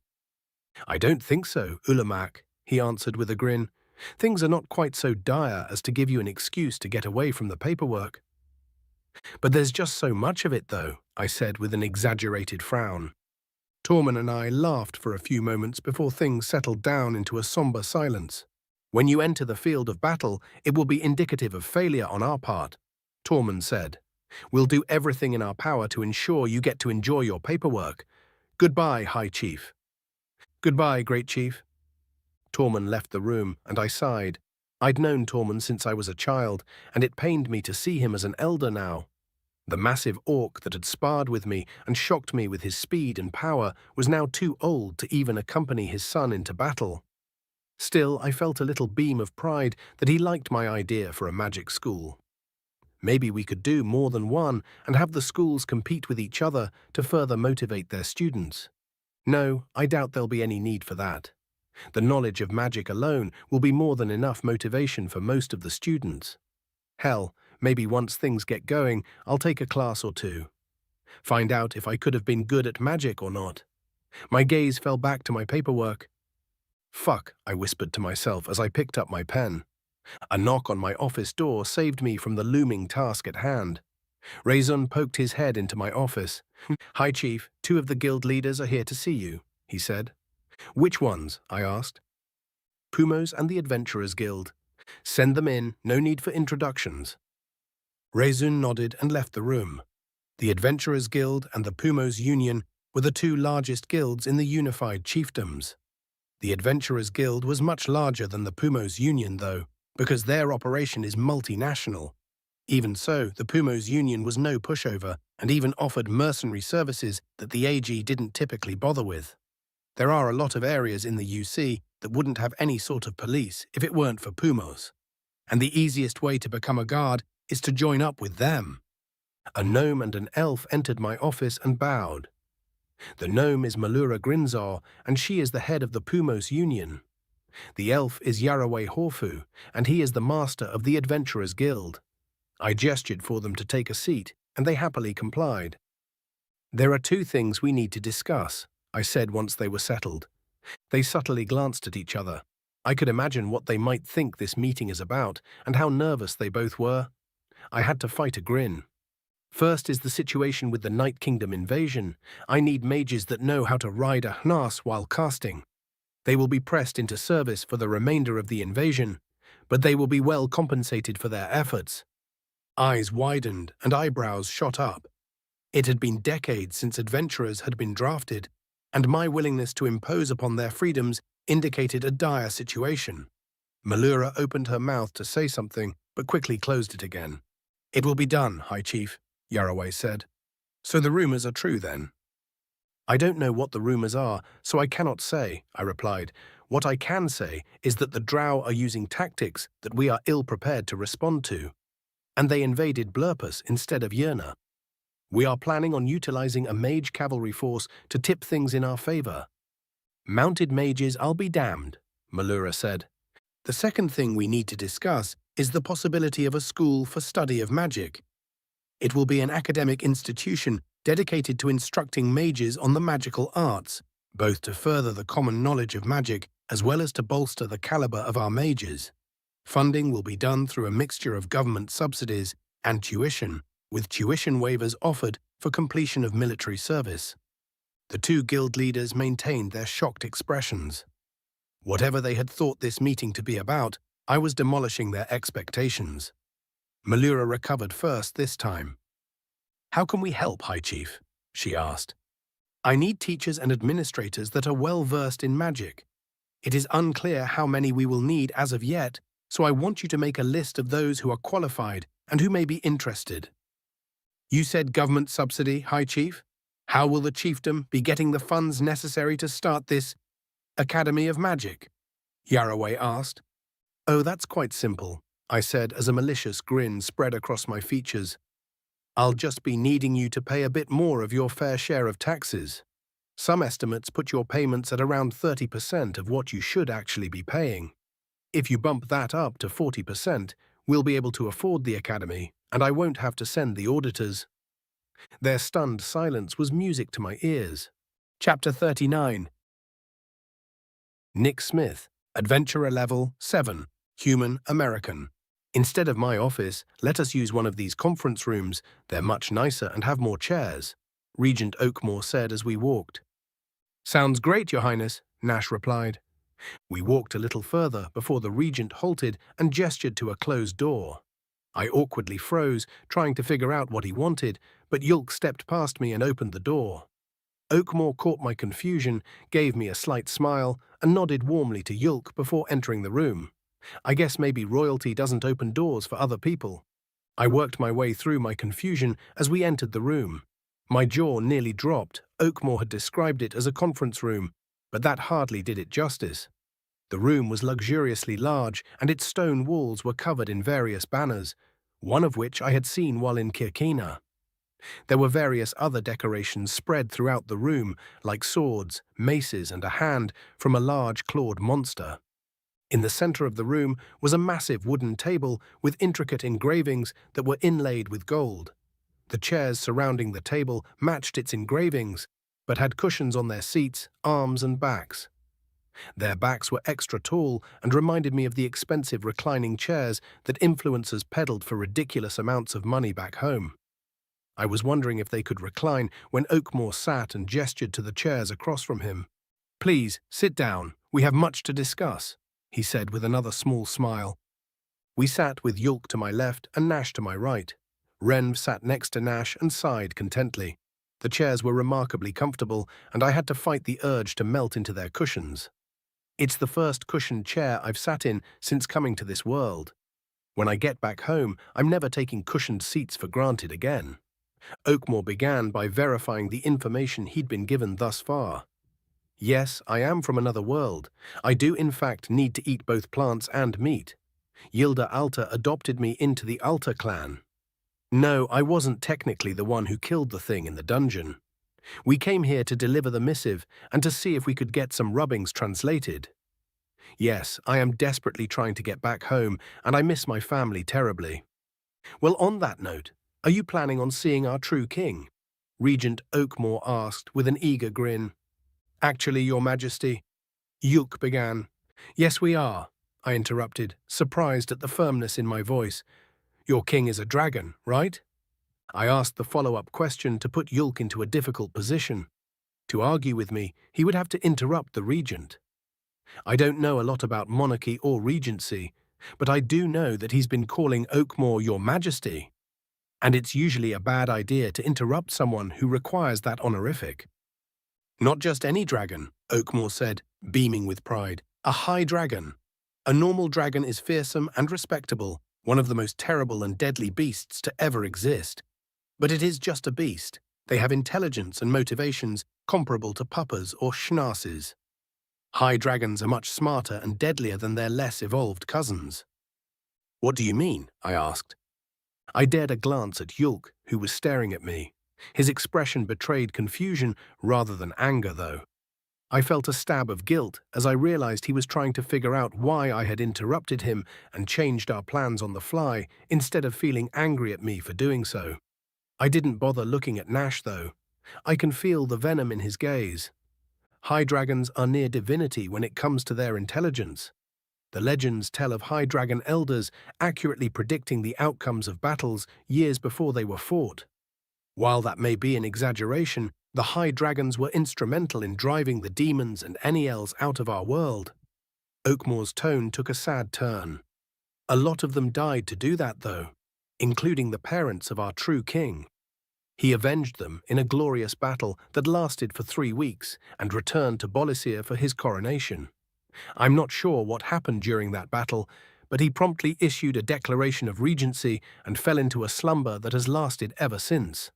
I don't think so, Ulamak, he answered with a grin. Things are not quite so dire as to give you an excuse to get away from the paperwork. But there's just so much of it, though, I said with an exaggerated frown. Tormund and I laughed for a few moments before things settled down into a somber silence. When you enter the field of battle, it will be indicative of failure on our part, Tormund said. We'll do everything in our power to ensure you get to enjoy your paperwork. Goodbye, High Chief. Goodbye, Great Chief. Tormund left the room, and I sighed. I'd known Tormund since I was a child, and it pained me to see him as an elder now. The massive orc that had sparred with me and shocked me with his speed and power was now too old to even accompany his son into battle. Still, I felt a little beam of pride that he liked my idea for a magic school. Maybe we could do more than one and have the schools compete with each other to further motivate their students. No, I doubt there'll be any need for that. The knowledge of magic alone will be more than enough motivation for most of the students. Hell, maybe once things get going, I'll take a class or two. Find out if I could have been good at magic or not. My gaze fell back to my paperwork. Fuck, I whispered to myself as I picked up my pen. A knock on my office door saved me from the looming task at hand. Rezun poked his head into my office. Hi, Chief, 2 of the guild leaders are here to see you, he said. Which ones? I asked. Pumos and the Adventurers Guild. Send them in, no need for introductions. Rezun nodded and left the room. The Adventurers Guild and the Pumos Union were the 2 largest guilds in the unified chiefdoms. The Adventurers Guild was much larger than the Pumos Union, though, because their operation is multinational. Even so, the Pumos Union was no pushover and even offered mercenary services that the AG didn't typically bother with. There are a lot of areas in the UC that wouldn't have any sort of police if it weren't for Pumos. And the easiest way to become a guard is to join up with them. A gnome and an elf entered my office and bowed. The gnome is Malura Grinzar, and she is the head of the Pumos Union. The elf is Yaraway Horfu, and he is the master of the Adventurers Guild. I gestured for them to take a seat, and they happily complied. There are 2 things we need to discuss, I said once they were settled. They subtly glanced at each other. I could imagine what they might think this meeting is about, and how nervous they both were. I had to fight a grin. First is the situation with the Night Kingdom invasion. I need mages that know how to ride a hnass while casting. They will be pressed into service for the remainder of the invasion, but they will be well compensated for their efforts. Eyes widened and eyebrows shot up. It had been decades since adventurers had been drafted, and my willingness to impose upon their freedoms indicated a dire situation. Malura opened her mouth to say something, but quickly closed it again. It will be done, High Chief, Yaraway said. So the rumors are true, then? I don't know what the rumors are, so I cannot say, I replied. What I can say is that the Drow are using tactics that we are ill-prepared to respond to, and they invaded Blurpus instead of Yerna. We are planning on utilizing a mage cavalry force to tip things in our favor. Mounted mages, I'll be damned, Malura said. The second thing we need to discuss is the possibility of a school for study of magic. It will be an academic institution dedicated to instructing mages on the magical arts, both to further the common knowledge of magic as well as to bolster the caliber of our mages. Funding will be done through a mixture of government subsidies and tuition, with tuition waivers offered for completion of military service. The 2 guild leaders maintained their shocked expressions. Whatever they had thought this meeting to be about, I was demolishing their expectations. Malura recovered first this time. How can we help, High Chief? She asked. I need teachers and administrators that are well versed in magic. It is unclear how many we will need as of yet, so I want you to make a list of those who are qualified and who may be interested. You said government subsidy, High Chief? How will the chiefdom be getting the funds necessary to start this Academy of Magic? Yaraway asked. Oh, that's quite simple, I said as a malicious grin spread across my features. I'll just be needing you to pay a bit more of your fair share of taxes. Some estimates put your payments at around 30% of what you should actually be paying. If you bump that up to 40%, we'll be able to afford the academy, and I won't have to send the auditors. Their stunned silence was music to my ears. Chapter 39. Nick Smith, Adventurer Level 7, Human American. Instead of my office, let us use one of these conference rooms. They're much nicer and have more chairs, Regent Oakmore said as we walked. Sounds great, Your Highness, Nash replied. We walked a little further before the Regent halted and gestured to a closed door. I awkwardly froze, trying to figure out what he wanted, but Yulk stepped past me and opened the door. Oakmore caught my confusion, gave me a slight smile, and nodded warmly to Yulk before entering the room. I guess maybe royalty doesn't open doors for other people. I worked my way through my confusion as we entered the room. My jaw nearly dropped. Oakmore had described it as a conference room, but that hardly did it justice. The room was luxuriously large, and its stone walls were covered in various banners, one of which I had seen while in Kirkina. There were various other decorations spread throughout the room, like swords, maces, and a hand from a large clawed monster. In the center of the room was a massive wooden table with intricate engravings that were inlaid with gold. The chairs surrounding the table matched its engravings, but had cushions on their seats, arms, and backs. Their backs were extra tall and reminded me of the expensive reclining chairs that influencers peddled for ridiculous amounts of money back home. I was wondering if they could recline when Oakmore sat and gestured to the chairs across from him. Please, sit down. We have much to discuss, he said with another small smile. We sat with Yulk to my left and Nash to my right. Renv sat next to Nash and sighed contently. The chairs were remarkably comfortable, and I had to fight the urge to melt into their cushions. It's the first cushioned chair I've sat in since coming to this world. When I get back home, I'm never taking cushioned seats for granted again. Oakmore began by verifying the information he'd been given thus far. Yes, I am from another world. I do in fact need to eat both plants and meat. Yilda Alta adopted me into the Alta clan. No, I wasn't technically the one who killed the thing in the dungeon. We came here to deliver the missive and to see if we could get some rubbings translated. Yes, I am desperately trying to get back home, and I miss my family terribly. Well, on that note, are you planning on seeing our true king? Regent Oakmore asked with an eager grin. Actually, Your Majesty, Yulk began. Yes, we are, I interrupted, surprised at the firmness in my voice. Your king is a dragon, right? I asked the follow-up question to put Yulk into a difficult position. To argue with me, he would have to interrupt the regent. I don't know a lot about monarchy or regency, but I do know that he's been calling Oakmore Your Majesty. And it's usually a bad idea to interrupt someone who requires that honorific. Not just any dragon, Oakmore said, beaming with pride. A high dragon. A normal dragon is fearsome and respectable, one of the most terrible and deadly beasts to ever exist. But it is just a beast. They have intelligence and motivations comparable to puppas or schnasses. High dragons are much smarter and deadlier than their less evolved cousins. What do you mean? I asked. I dared a glance at Yulk, who was staring at me. His expression betrayed confusion rather than anger, though. I felt a stab of guilt as I realized he was trying to figure out why I had interrupted him and changed our plans on the fly instead of feeling angry at me for doing so. I didn't bother looking at Nash, though. I can feel the venom in his gaze. High dragons are near divinity when it comes to their intelligence. The legends tell of high dragon elders accurately predicting the outcomes of battles years before they were fought. While that may be an exaggeration, the high dragons were instrumental in driving the demons and Eniels out of our world. Oakmore's tone took a sad turn. A lot of them died to do that, though, including the parents of our true king. He avenged them in a glorious battle that lasted for 3 weeks and returned to Bolisir for his coronation. I'm not sure what happened during that battle, but he promptly issued a declaration of regency and fell into a slumber that has lasted ever since.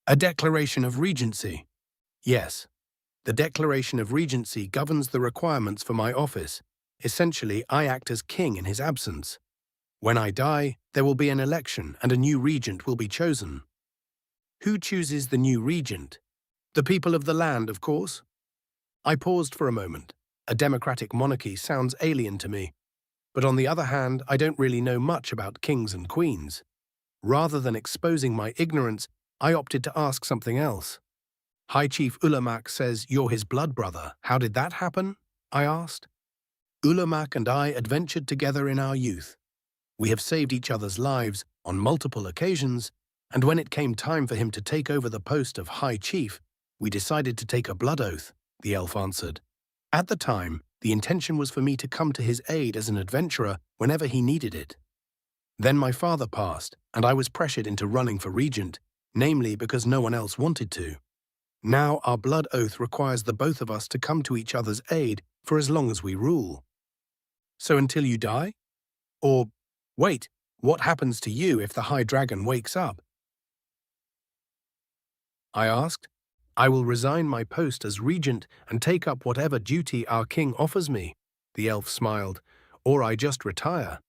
A declaration of regency? Yes. The declaration of regency governs the requirements for my office. Essentially, I act as king in his absence. When I die, there will be an election and a new regent will be chosen. Who chooses the new regent? The people of the land, of course. I paused for a moment. A democratic monarchy sounds alien to me. But on the other hand, I don't really know much about kings and queens. Rather than exposing my ignorance, I opted to ask something else. High Chief Ulamak says you're his blood brother. How did that happen? I asked. Ulamak and I adventured together in our youth. We have saved each other's lives on multiple occasions, and when it came time for him to take over the post of High Chief, we decided to take a blood oath, the elf answered. At the time, the intention was for me to come to his aid as an adventurer whenever he needed it. Then my father passed, and I was pressured into running for regent, namely because no one else wanted to. Now our blood oath requires the both of us to come to each other's aid for as long as we rule. So until you die? Or, wait, what happens to you if the High Dragon wakes up? I asked. I will resign my post as regent and take up whatever duty our king offers me, the elf smiled, or I just retire.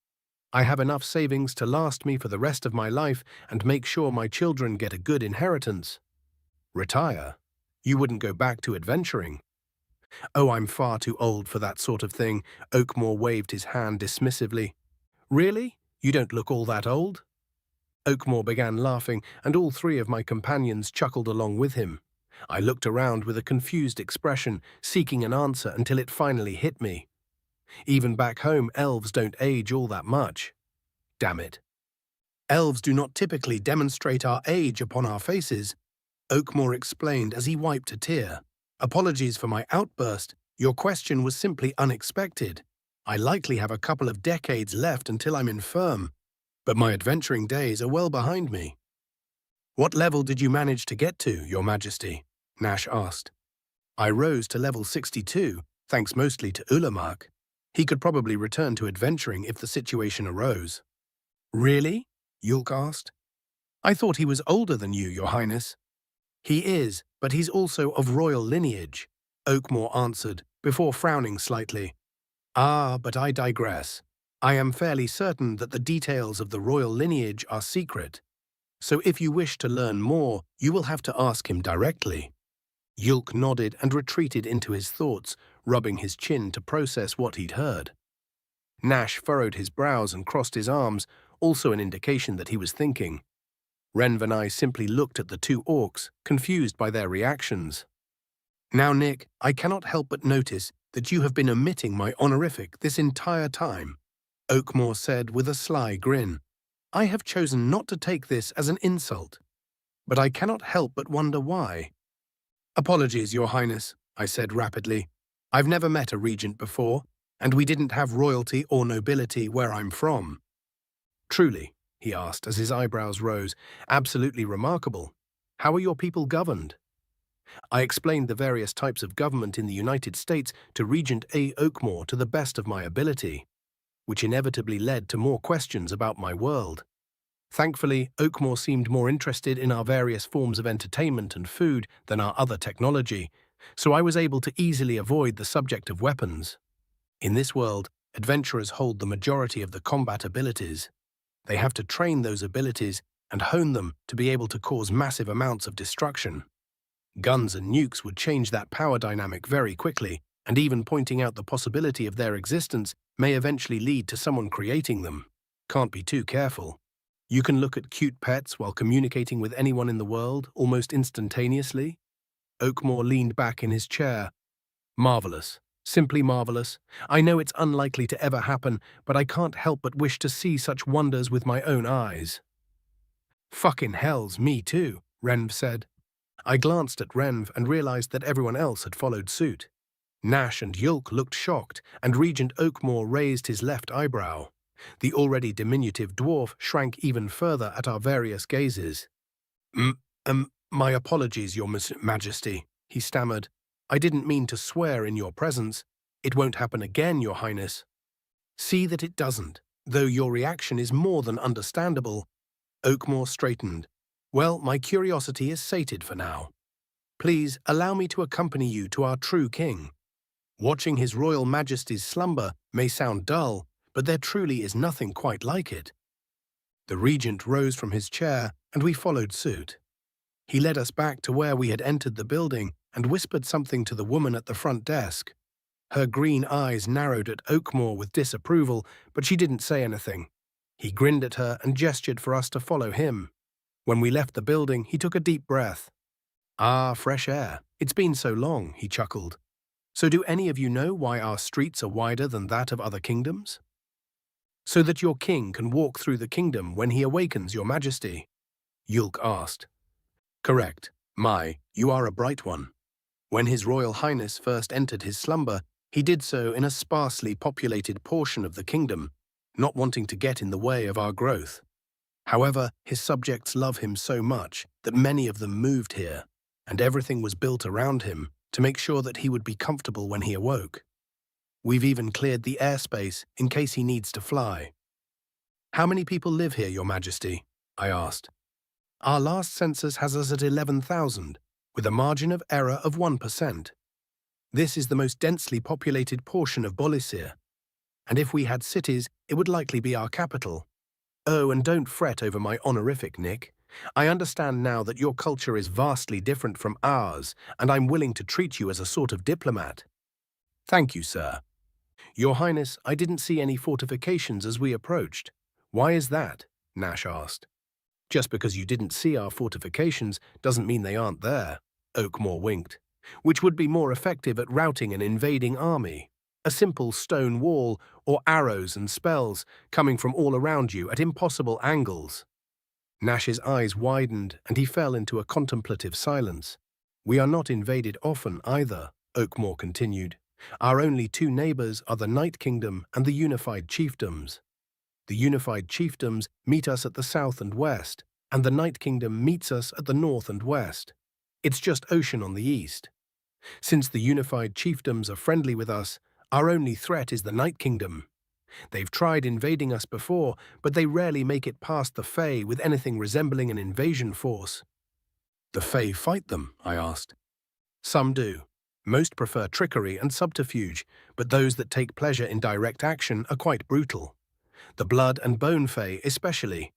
I have enough savings to last me for the rest of my life and make sure my children get a good inheritance. Retire? You wouldn't go back to adventuring? Oh, I'm far too old for that sort of thing, Oakmore waved his hand dismissively. Really? You don't look all that old? Oakmore began laughing, and all three of my companions chuckled along with him. I looked around with a confused expression, seeking an answer until it finally hit me. Even back home, elves don't age all that much. Damn it. Elves do not typically demonstrate our age upon our faces, Oakmore explained as he wiped a tear. Apologies for my outburst. Your question was simply unexpected. I likely have a couple of decades left until I'm infirm, but my adventuring days are well behind me. What level did you manage to get to, Your Majesty? Nash asked. I rose to level 62, thanks mostly to Ulamak. He could probably return to adventuring if the situation arose. Really? Yulk asked. I thought he was older than you, Your Highness. He is, but he's also of royal lineage, Oakmore answered, before frowning slightly. Ah, but I digress. I am fairly certain that the details of the royal lineage are secret, so if you wish to learn more, you will have to ask him directly. Yulk nodded and retreated into his thoughts, rubbing his chin to process what he'd heard. Nash furrowed his brows and crossed his arms, also an indication that he was thinking. Renv and I simply looked at the two orcs, confused by their reactions. Now, Nick, I cannot help but notice that you have been omitting my honorific this entire time, Oakmore said with a sly grin. I have chosen not to take this as an insult, but I cannot help but wonder why. Apologies, Your Highness, I said rapidly. I've never met a regent before, and we didn't have royalty or nobility where I'm from. Truly, he asked as his eyebrows rose, absolutely remarkable. How are your people governed? I explained the various types of government in the United States to Regent A. Oakmore to the best of my ability, which inevitably led to more questions about my world. Thankfully, Oakmore seemed more interested in our various forms of entertainment and food than our other technology, so I was able to easily avoid the subject of weapons. In this world, adventurers hold the majority of the combat abilities. They have to train those abilities and hone them to be able to cause massive amounts of destruction. Guns and nukes would change that power dynamic very quickly, and even pointing out the possibility of their existence may eventually lead to someone creating them. Can't be too careful. You can look at cute pets while communicating with anyone in the world almost instantaneously. Oakmore leaned back in his chair. Marvelous. Simply marvelous. I know it's unlikely to ever happen, but I can't help but wish to see such wonders with my own eyes. Fucking hells, me too, Renv said. I glanced at Renv and realized that everyone else had followed suit. Nash and Yulk looked shocked, and Regent Oakmore raised his left eyebrow. The already diminutive dwarf shrank even further at our various gazes. My apologies, Your Majesty, he stammered. I didn't mean to swear in your presence. It won't happen again, Your Highness. See that it doesn't, though your reaction is more than understandable. Oakmore straightened. Well, my curiosity is sated for now. Please allow me to accompany you to our true king. Watching His Royal Majesty's slumber may sound dull, but there truly is nothing quite like it. The regent rose from his chair, and we followed suit. He led us back to where we had entered the building and whispered something to the woman at the front desk. Her green eyes narrowed at Oakmore with disapproval, but she didn't say anything. He grinned at her and gestured for us to follow him. When we left the building, he took a deep breath. Ah, fresh air. It's been so long, he chuckled. So do any of you know why our streets are wider than that of other kingdoms? So that your king can walk through the kingdom when he awakens, your majesty, Yulk asked. Correct. You are a bright one. When His Royal Highness first entered his slumber, he did so in a sparsely populated portion of the kingdom, not wanting to get in the way of our growth. However, his subjects love him so much that many of them moved here, and everything was built around him to make sure that he would be comfortable when he awoke. We've even cleared the airspace in case he needs to fly. How many people live here, Your Majesty? I asked. Our last census has us at 11,000, with a margin of error of 1%. This is the most densely populated portion of Bolisir, and if we had cities, it would likely be our capital. Oh, and don't fret over my honorific, Nick. I understand now that your culture is vastly different from ours, and I'm willing to treat you as a sort of diplomat. Thank you, sir. Your Highness, I didn't see any fortifications as we approached. Why is that? Nash asked. Just because you didn't see our fortifications doesn't mean they aren't there, Oakmore winked. Which would be more effective at routing an invading army. A simple stone wall or arrows and spells coming from all around you at impossible angles. Nash's eyes widened and he fell into a contemplative silence. We are not invaded often either, Oakmore continued. Our only two neighbors are the Night Kingdom and the Unified Chiefdoms. The Unified Chiefdoms meet us at the south and west, and the Night Kingdom meets us at the north and west. It's just ocean on the east. Since the Unified Chiefdoms are friendly with us, our only threat is the Night Kingdom. They've tried invading us before, but they rarely make it past the Fae with anything resembling an invasion force. The Fae fight them? I asked. Some do. Most prefer trickery and subterfuge, but those that take pleasure in direct action are quite brutal. The Blood and Bone Fae especially.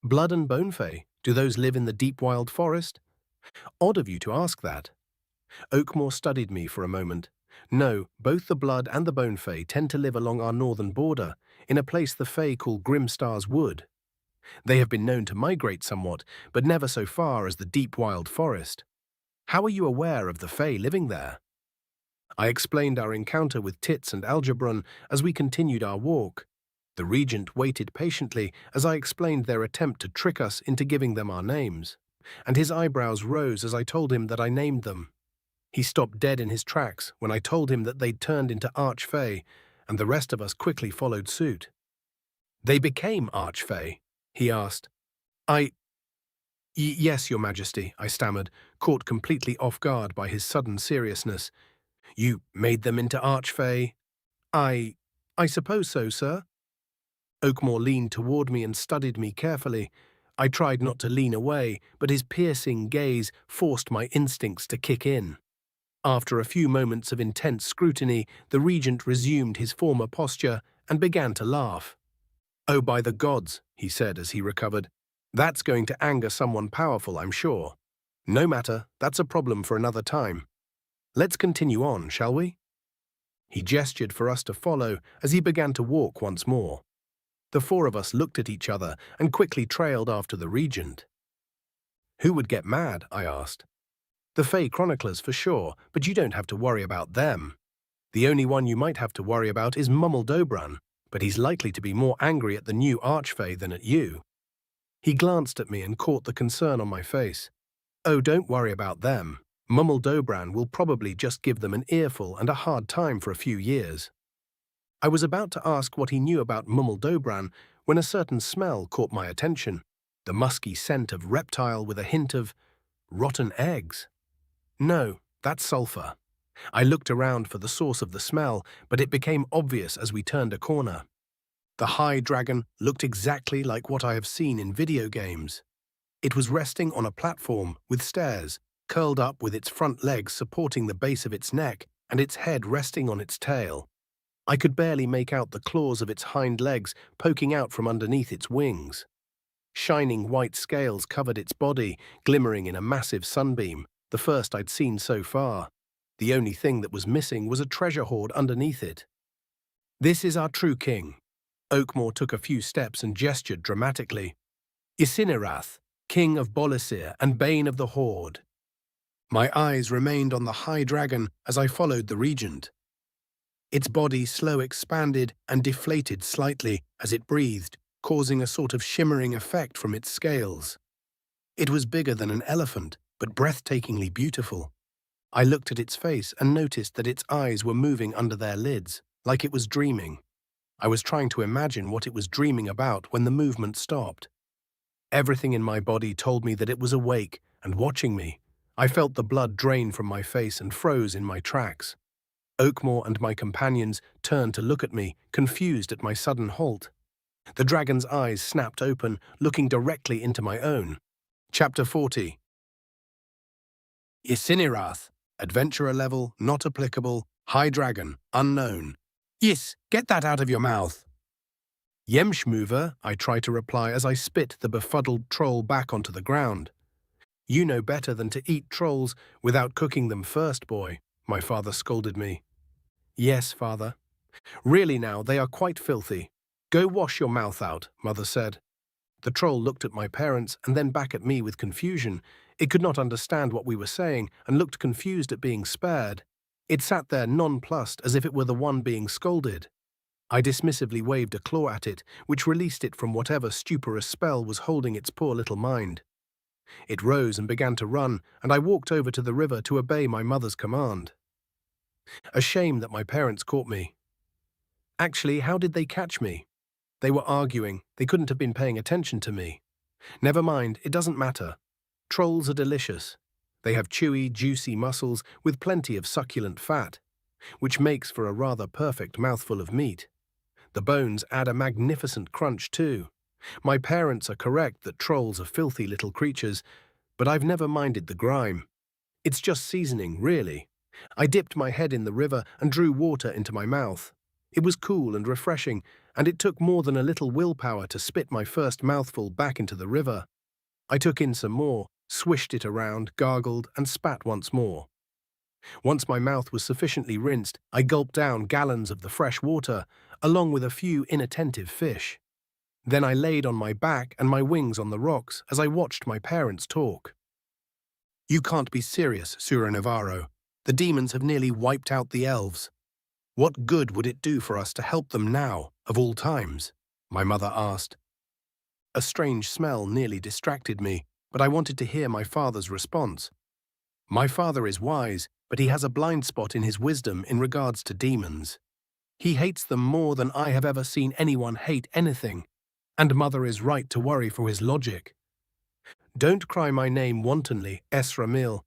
Blood and Bone Fae? Do those live in the deep wild forest? Odd of you to ask that. Oakmore studied me for a moment. No, both the Blood and the Bone Fae tend to live along our northern border, in a place the Fae call Grimstar's Wood. They have been known to migrate somewhat, but never so far as the deep wild forest. How are you aware of the Fae living there? I explained our encounter with Tits and Algebrun as we continued our walk. The regent waited patiently as I explained their attempt to trick us into giving them our names, and his eyebrows rose as I told him that I named them. He stopped dead in his tracks when I told him that they'd turned into Archfey, and the rest of us quickly followed suit. They became Archfey? He asked. Yes, Your Majesty, I stammered, caught completely off guard by his sudden seriousness. You made them into Archfey? I suppose so, sir. Oakmore leaned toward me and studied me carefully. I tried not to lean away, but his piercing gaze forced my instincts to kick in. After a few moments of intense scrutiny, the regent resumed his former posture and began to laugh. Oh, by the gods, he said as he recovered. That's going to anger someone powerful, I'm sure. No matter, that's a problem for another time. Let's continue on, shall we? He gestured for us to follow as he began to walk once more. The four of us looked at each other and quickly trailed after the regent. Who would get mad? I asked. The Fae Chroniclers for sure, but you don't have to worry about them. The only one you might have to worry about is Mummeldobran, but he's likely to be more angry at the new Archfey than at you. He glanced at me and caught the concern on my face. Oh, don't worry about them. Mummeldobran will probably just give them an earful and a hard time for a few years. I was about to ask what he knew about Mummeldobran when a certain smell caught my attention, the musky scent of reptile with a hint of rotten eggs. No, that's sulfur. I looked around for the source of the smell, but it became obvious as we turned a corner. The high dragon looked exactly like what I have seen in video games. It was resting on a platform with stairs, curled up with its front legs supporting the base of its neck and its head resting on its tail. I could barely make out the claws of its hind legs poking out from underneath its wings. Shining white scales covered its body, glimmering in a massive sunbeam, the first I'd seen so far. The only thing that was missing was a treasure hoard underneath it. This is our true king. Oakmore took a few steps and gestured dramatically. Isinerath, king of Bolisir and bane of the horde. My eyes remained on the high dragon as I followed the regent. Its body slow expanded and deflated slightly as it breathed, causing a sort of shimmering effect from its scales. It was bigger than an elephant, but breathtakingly beautiful. I looked at its face and noticed that its eyes were moving under their lids, like it was dreaming. I was trying to imagine what it was dreaming about when the movement stopped. Everything in my body told me that it was awake and watching me. I felt the blood drain from my face and froze in my tracks. Oakmore and my companions turned to look at me, confused at my sudden halt. The dragon's eyes snapped open, looking directly into my own. Chapter 40. Isinirath, Adventurer level, not applicable, High Dragon, unknown. Yes, get that out of your mouth. Yemshmover, I tried to reply as I spit the befuddled troll back onto the ground. You know better than to eat trolls without cooking them first, boy, my father scolded me. Yes, father. Really now, they are quite filthy. Go wash your mouth out, mother said. The troll looked at my parents and then back at me with confusion. It could not understand what we were saying and looked confused at being spared. It sat there nonplussed as if it were the one being scolded. I dismissively waved a claw at it, which released it from whatever stuporous spell was holding its poor little mind. It rose and began to run, and I walked over to the river to obey my mother's command. A shame that my parents caught me. Actually, how did they catch me? They were arguing. They couldn't have been paying attention to me. Never mind, it doesn't matter. Trolls are delicious. They have chewy, juicy muscles with plenty of succulent fat, which makes for a rather perfect mouthful of meat. The bones add a magnificent crunch too. My parents are correct that trolls are filthy little creatures, but I've never minded the grime. It's just seasoning, really. I dipped my head in the river and drew water into my mouth. It was cool and refreshing, and it took more than a little willpower to spit my first mouthful back into the river. I took in some more, swished it around, gargled, and spat once more. Once my mouth was sufficiently rinsed, I gulped down gallons of the fresh water, along with a few inattentive fish. Then I laid on my back and my wings on the rocks as I watched my parents talk. You can't be serious, Sura Navarro. The demons have nearly wiped out the elves. What good would it do for us to help them now, of all times? My mother asked. A strange smell nearly distracted me, but I wanted to hear my father's response. My father is wise, but he has a blind spot in his wisdom in regards to demons. He hates them more than I have ever seen anyone hate anything, and mother is right to worry for his logic. Don't cry my name wantonly, Esra Mill.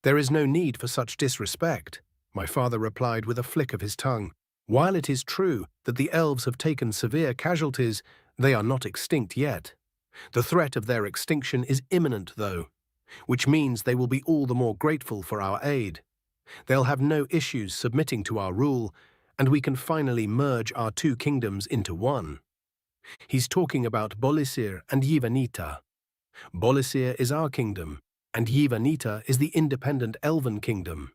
There is no need for such disrespect, my father replied with a flick of his tongue. While it is true that the elves have taken severe casualties, they are not extinct yet. The threat of their extinction is imminent, though, which means they will be all the more grateful for our aid. They'll have no issues submitting to our rule, and we can finally merge our two kingdoms into one. He's talking about Bolisir and Yivanita. Bolisir is our kingdom, and Yivanita is the independent elven kingdom.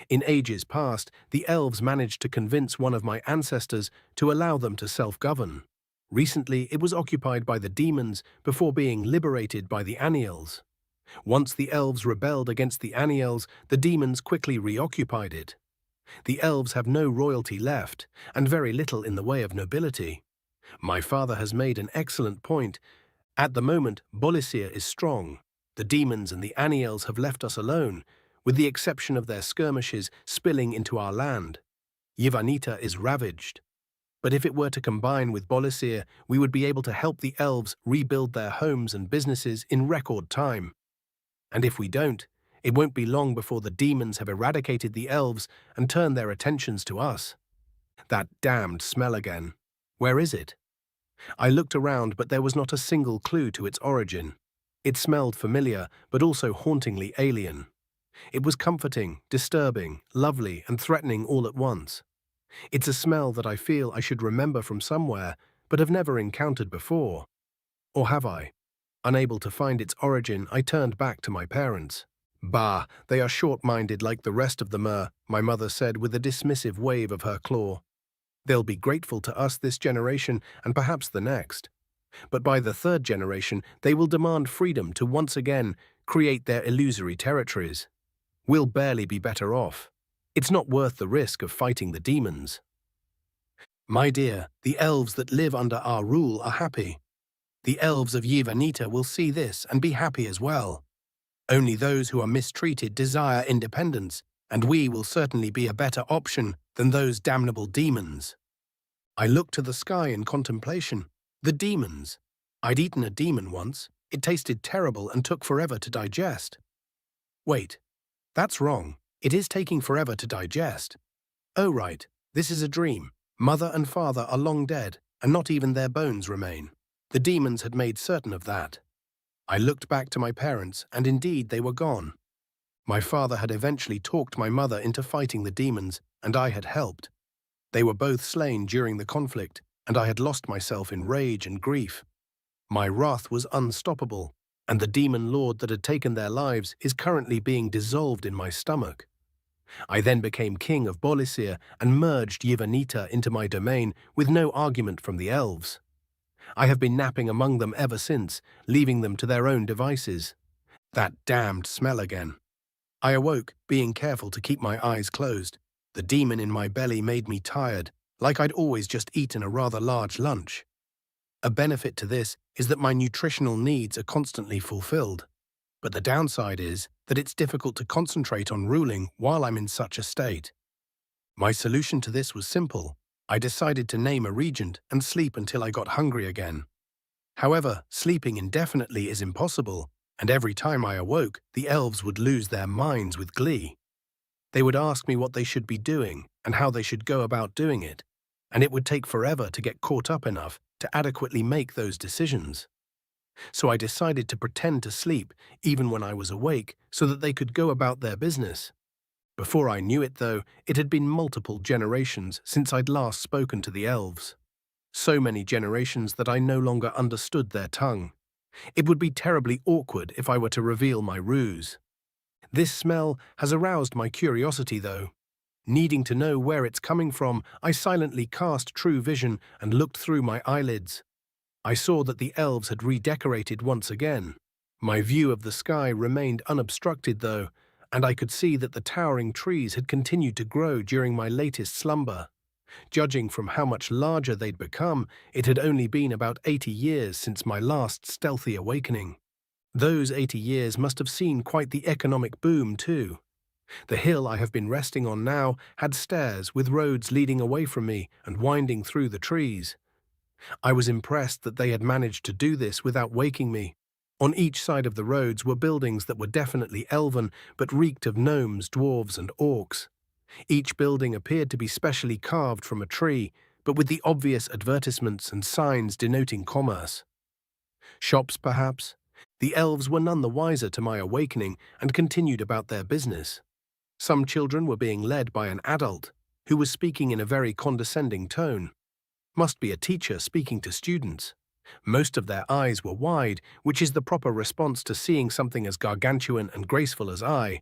In ages past, the elves managed to convince one of my ancestors to allow them to self-govern. Recently, it was occupied by the demons before being liberated by the Aniels. Once the elves rebelled against the Aniels, the demons quickly reoccupied it. The elves have no royalty left, and very little in the way of nobility. My father has made an excellent point. At the moment, Bolisir is strong. The demons and the Aniels have left us alone, with the exception of their skirmishes spilling into our land. Yivanita is ravaged. But if it were to combine with Bolisir, we would be able to help the elves rebuild their homes and businesses in record time. And if we don't, it won't be long before the demons have eradicated the elves and turned their attentions to us. That damned smell again. Where is it? I looked around, but there was not a single clue to its origin. It smelled familiar, but also hauntingly alien. It was comforting, disturbing, lovely, and threatening all at once. It's a smell that I feel I should remember from somewhere, but have never encountered before. Or have I? Unable to find its origin, I turned back to my parents. Bah, they are short-minded like the rest of the Mer, my mother said with a dismissive wave of her claw. They'll be grateful to us this generation and perhaps the next. But by the third generation, they will demand freedom to once again create their illusory territories. We'll barely be better off. It's not worth the risk of fighting the demons. My dear, the elves that live under our rule are happy. The elves of Yivanita will see this and be happy as well. Only those who are mistreated desire independence, and we will certainly be a better option than those damnable demons. I looked to the sky in contemplation. The demons. I'd eaten a demon once. It tasted terrible and took forever to digest. Wait, that's wrong. It is taking forever to digest. Oh right, this is a dream. Mother and father are long dead, and not even their bones remain. The demons had made certain of that. I looked back to my parents, and indeed they were gone. My father had eventually talked my mother into fighting the demons, and I had helped. They were both slain during the conflict, and I had lost myself in rage and grief. My wrath was unstoppable, and the demon lord that had taken their lives is currently being dissolved in my stomach. I then became king of Bolisir and merged Yivanita into my domain with no argument from the elves. I have been napping among them ever since, leaving them to their own devices. That damned smell again. I awoke, being careful to keep my eyes closed. The demon in my belly made me tired, like I'd always just eaten a rather large lunch. A benefit to this is that my nutritional needs are constantly fulfilled. But the downside is that it's difficult to concentrate on ruling while I'm in such a state. My solution to this was simple. I decided to name a regent and sleep until I got hungry again. However, sleeping indefinitely is impossible, and every time I awoke, the elves would lose their minds with glee. They would ask me what they should be doing and how they should go about doing it, and it would take forever to get caught up enough to adequately make those decisions. So I decided to pretend to sleep even when I was awake so that they could go about their business. Before I knew it, though, it had been multiple generations since I'd last spoken to the elves. So many generations that I no longer understood their tongue. It would be terribly awkward if I were to reveal my ruse. This smell has aroused my curiosity, though. Needing to know where it's coming from, I silently cast True Vision and looked through my eyelids. I saw that the elves had redecorated once again. My view of the sky remained unobstructed, though, and I could see that the towering trees had continued to grow during my latest slumber. Judging from how much larger they'd become, it had only been about 80 years since my last stealthy awakening. Those 80 years must have seen quite the economic boom, too. The hill I have been resting on now had stairs with roads leading away from me and winding through the trees. I was impressed that they had managed to do this without waking me. On each side of the roads were buildings that were definitely elven, but reeked of gnomes, dwarves, and orcs. Each building appeared to be specially carved from a tree, but with the obvious advertisements and signs denoting commerce. Shops, perhaps? The elves were none the wiser to my awakening and continued about their business. Some children were being led by an adult, who was speaking in a very condescending tone. Must be a teacher speaking to students. Most of their eyes were wide, which is the proper response to seeing something as gargantuan and graceful as I.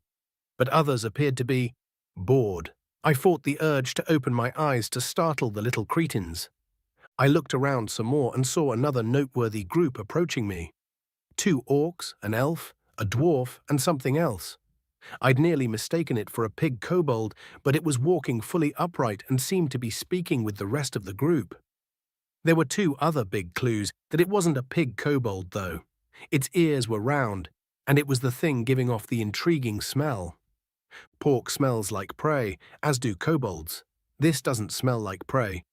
But others appeared to be bored. I fought the urge to open my eyes to startle the little cretins. I looked around some more and saw another noteworthy group approaching me. 2 orcs, an elf, a dwarf, and something else. I'd nearly mistaken it for a pig kobold, but it was walking fully upright and seemed to be speaking with the rest of the group. There were 2 other big clues that it wasn't a pig kobold, though. Its ears were round, and it was the thing giving off the intriguing smell. Pork smells like prey, as do kobolds. This doesn't smell like prey.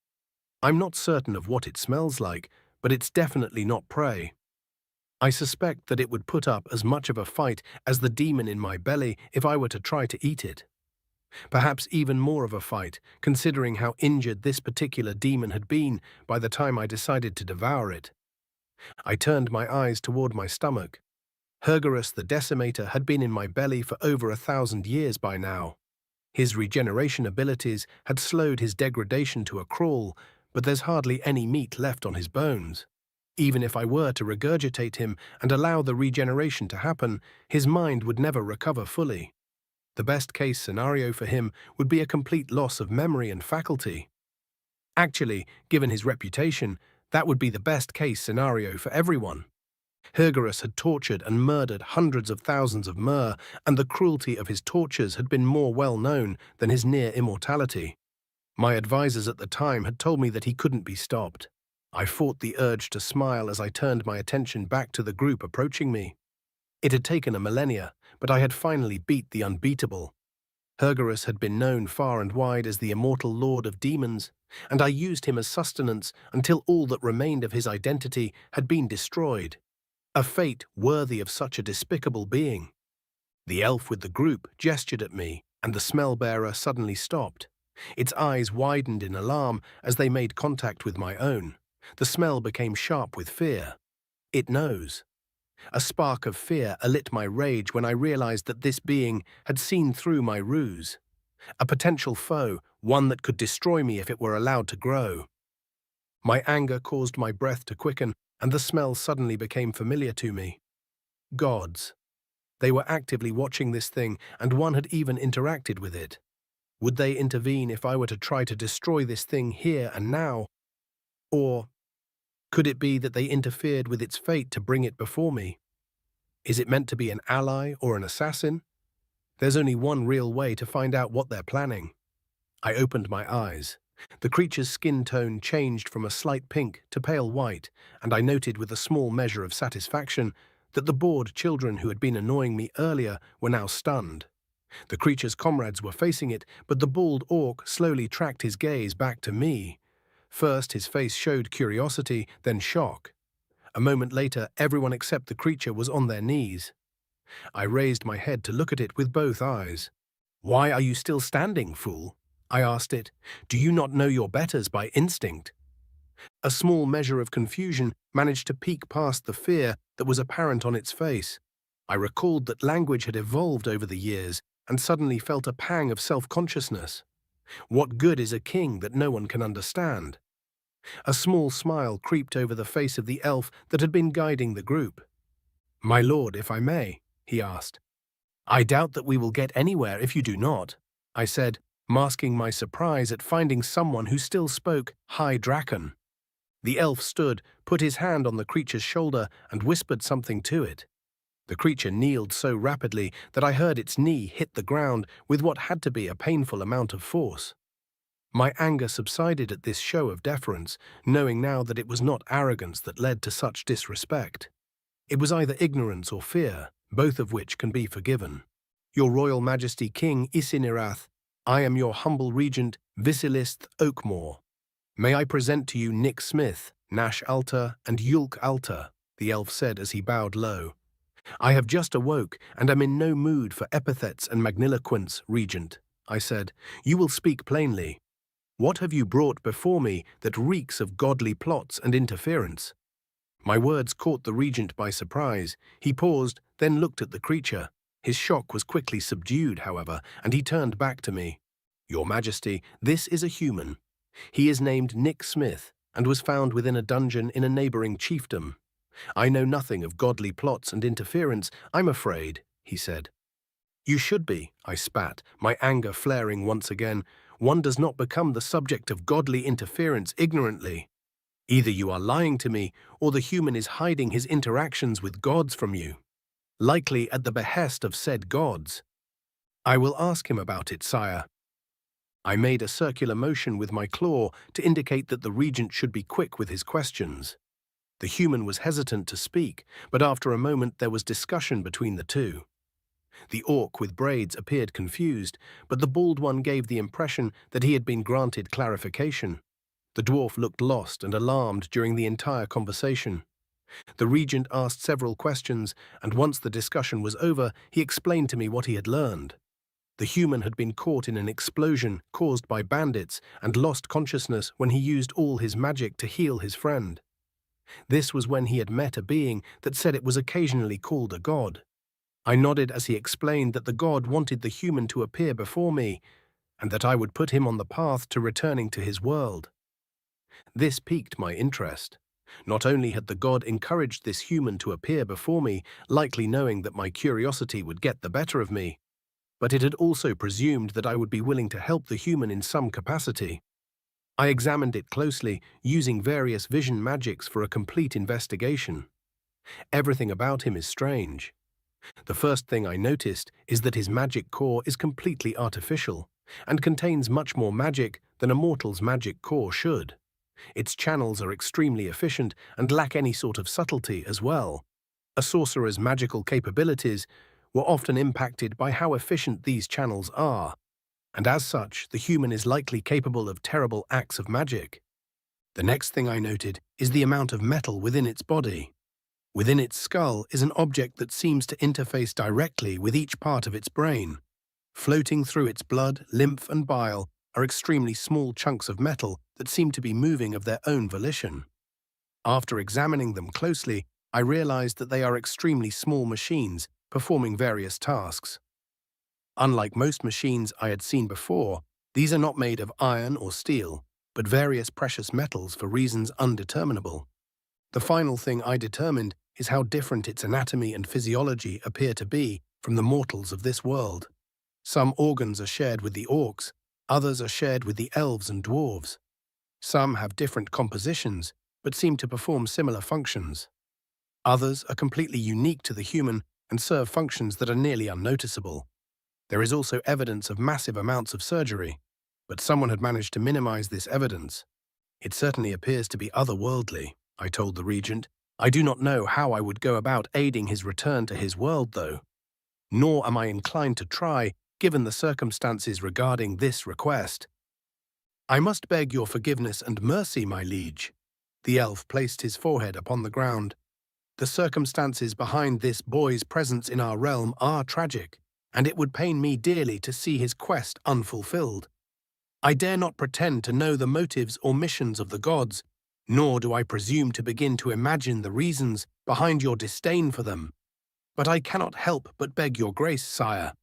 I'm not certain of what it smells like, but it's definitely not prey. I suspect that it would put up as much of a fight as the demon in my belly if I were to try to eat it. Perhaps even more of a fight, considering how injured this particular demon had been by the time I decided to devour it. I turned my eyes toward my stomach. Hergerus the Decimator had been in my belly for over 1,000 years by now. His regeneration abilities had slowed his degradation to a crawl, but there's hardly any meat left on his bones. Even if I were to regurgitate him and allow the regeneration to happen, his mind would never recover fully. The best-case scenario for him would be a complete loss of memory and faculty. Actually, given his reputation, that would be the best-case scenario for everyone. Hergerus had tortured and murdered hundreds of thousands of Mer, and the cruelty of his tortures had been more well known than his near immortality. My advisors at the time had told me that he couldn't be stopped. I fought the urge to smile as I turned my attention back to the group approaching me. It had taken a millennia, but I had finally beat the unbeatable. Hergerus had been known far and wide as the immortal lord of demons, and I used him as sustenance until all that remained of his identity had been destroyed. A fate worthy of such a despicable being. The elf with the group gestured at me, and the smell-bearer suddenly stopped. Its eyes widened in alarm as they made contact with my own. The smell became sharp with fear. It knows. A spark of fear alit my rage when I realized that this being had seen through my ruse. A potential foe, one that could destroy me if it were allowed to grow. My anger caused my breath to quicken, and the smell suddenly became familiar to me. Gods. They were actively watching this thing, and one had even interacted with it. Would they intervene if I were to try to destroy this thing here and now? Or could it be that they interfered with its fate to bring it before me? Is it meant to be an ally or an assassin? There's only one real way to find out what they're planning. I opened my eyes. The creature's skin tone changed from a slight pink to pale white, and I noted with a small measure of satisfaction that the bored children who had been annoying me earlier were now stunned. The creature's comrades were facing it, but the bald orc slowly tracked his gaze back to me. First, his face showed curiosity, then shock. A moment later, everyone except the creature was on their knees. I raised my head to look at it with both eyes. "Why are you still standing, fool?" I asked it. "Do you not know your betters by instinct?" A small measure of confusion managed to peek past the fear that was apparent on its face. I recalled that language had evolved over the years and suddenly felt a pang of self-consciousness. What good is a king that no one can understand? A small smile creeped over the face of the elf that had been guiding the group. "My lord, if I may," he asked. "I doubt that we will get anywhere if you do not," I said, masking my surprise at finding someone who still spoke High Draken. The elf stood, put his hand on the creature's shoulder, and whispered something to it. The creature kneeled so rapidly that I heard its knee hit the ground with what had to be a painful amount of force. My anger subsided at this show of deference, knowing now that it was not arrogance that led to such disrespect. It was either ignorance or fear, both of which can be forgiven. "Your Royal Majesty King Isinirath, I am your humble regent, Visilist Oakmore. May I present to you Nick Smith, Nash Alta, and Yulk Alta," the elf said as he bowed low. "I have just awoke, and am in no mood for epithets and magniloquence, Regent," I said. "You will speak plainly. What have you brought before me that reeks of godly plots and interference?" My words caught the regent by surprise. He paused, then looked at the creature. His shock was quickly subdued, however, and he turned back to me. "Your Majesty, this is a human. He is named Nick Smith, and was found within a dungeon in a neighboring chiefdom. I know nothing of godly plots and interference, I'm afraid," he said. "You should be," I spat, my anger flaring once again. "One does not become the subject of godly interference ignorantly. Either you are lying to me, or the human is hiding his interactions with gods from you, likely at the behest of said gods." "I will ask him about it, sire." I made a circular motion with my claw to indicate that the regent should be quick with his questions. The human was hesitant to speak, but after a moment there was discussion between the two. The orc with braids appeared confused, but the bald one gave the impression that he had been granted clarification. The dwarf looked lost and alarmed during the entire conversation. The regent asked several questions, and once the discussion was over, he explained to me what he had learned. The human had been caught in an explosion caused by bandits and lost consciousness when he used all his magic to heal his friend. This was when he had met a being that said it was occasionally called a god. I nodded as he explained that the god wanted the human to appear before me, and that I would put him on the path to returning to his world. This piqued my interest. Not only had the god encouraged this human to appear before me, likely knowing that my curiosity would get the better of me, but it had also presumed that I would be willing to help the human in some capacity. I examined it closely, using various vision magics for a complete investigation. Everything about him is strange. The first thing I noticed is that his magic core is completely artificial and contains much more magic than a mortal's magic core should. Its channels are extremely efficient and lack any sort of subtlety as well. A sorcerer's magical capabilities were often impacted by how efficient these channels are, and as such, the human is likely capable of terrible acts of magic. The next thing I noted is the amount of metal within its body. Within its skull is an object that seems to interface directly with each part of its brain. Floating through its blood, lymph, and bile are extremely small chunks of metal that seem to be moving of their own volition. After examining them closely, I realized that they are extremely small machines performing various tasks. Unlike most machines I had seen before, these are not made of iron or steel, but various precious metals for reasons undeterminable. The final thing I determined is how different its anatomy and physiology appear to be from the mortals of this world. Some organs are shared with the orcs, others are shared with the elves and dwarves. Some have different compositions, but seem to perform similar functions. Others are completely unique to the human and serve functions that are nearly unnoticeable. There is also evidence of massive amounts of surgery, but someone had managed to minimize this evidence. It certainly appears to be otherworldly, I told the regent. I do not know how I would go about aiding his return to his world, though. Nor am I inclined to try, given the circumstances regarding this request. I must beg your forgiveness and mercy, my liege. The elf placed his forehead upon the ground. The circumstances behind this boy's presence in our realm are tragic, and it would pain me dearly to see his quest unfulfilled. I dare not pretend to know the motives or missions of the gods, nor do I presume to begin to imagine the reasons behind your disdain for them. But I cannot help but beg your grace, sire.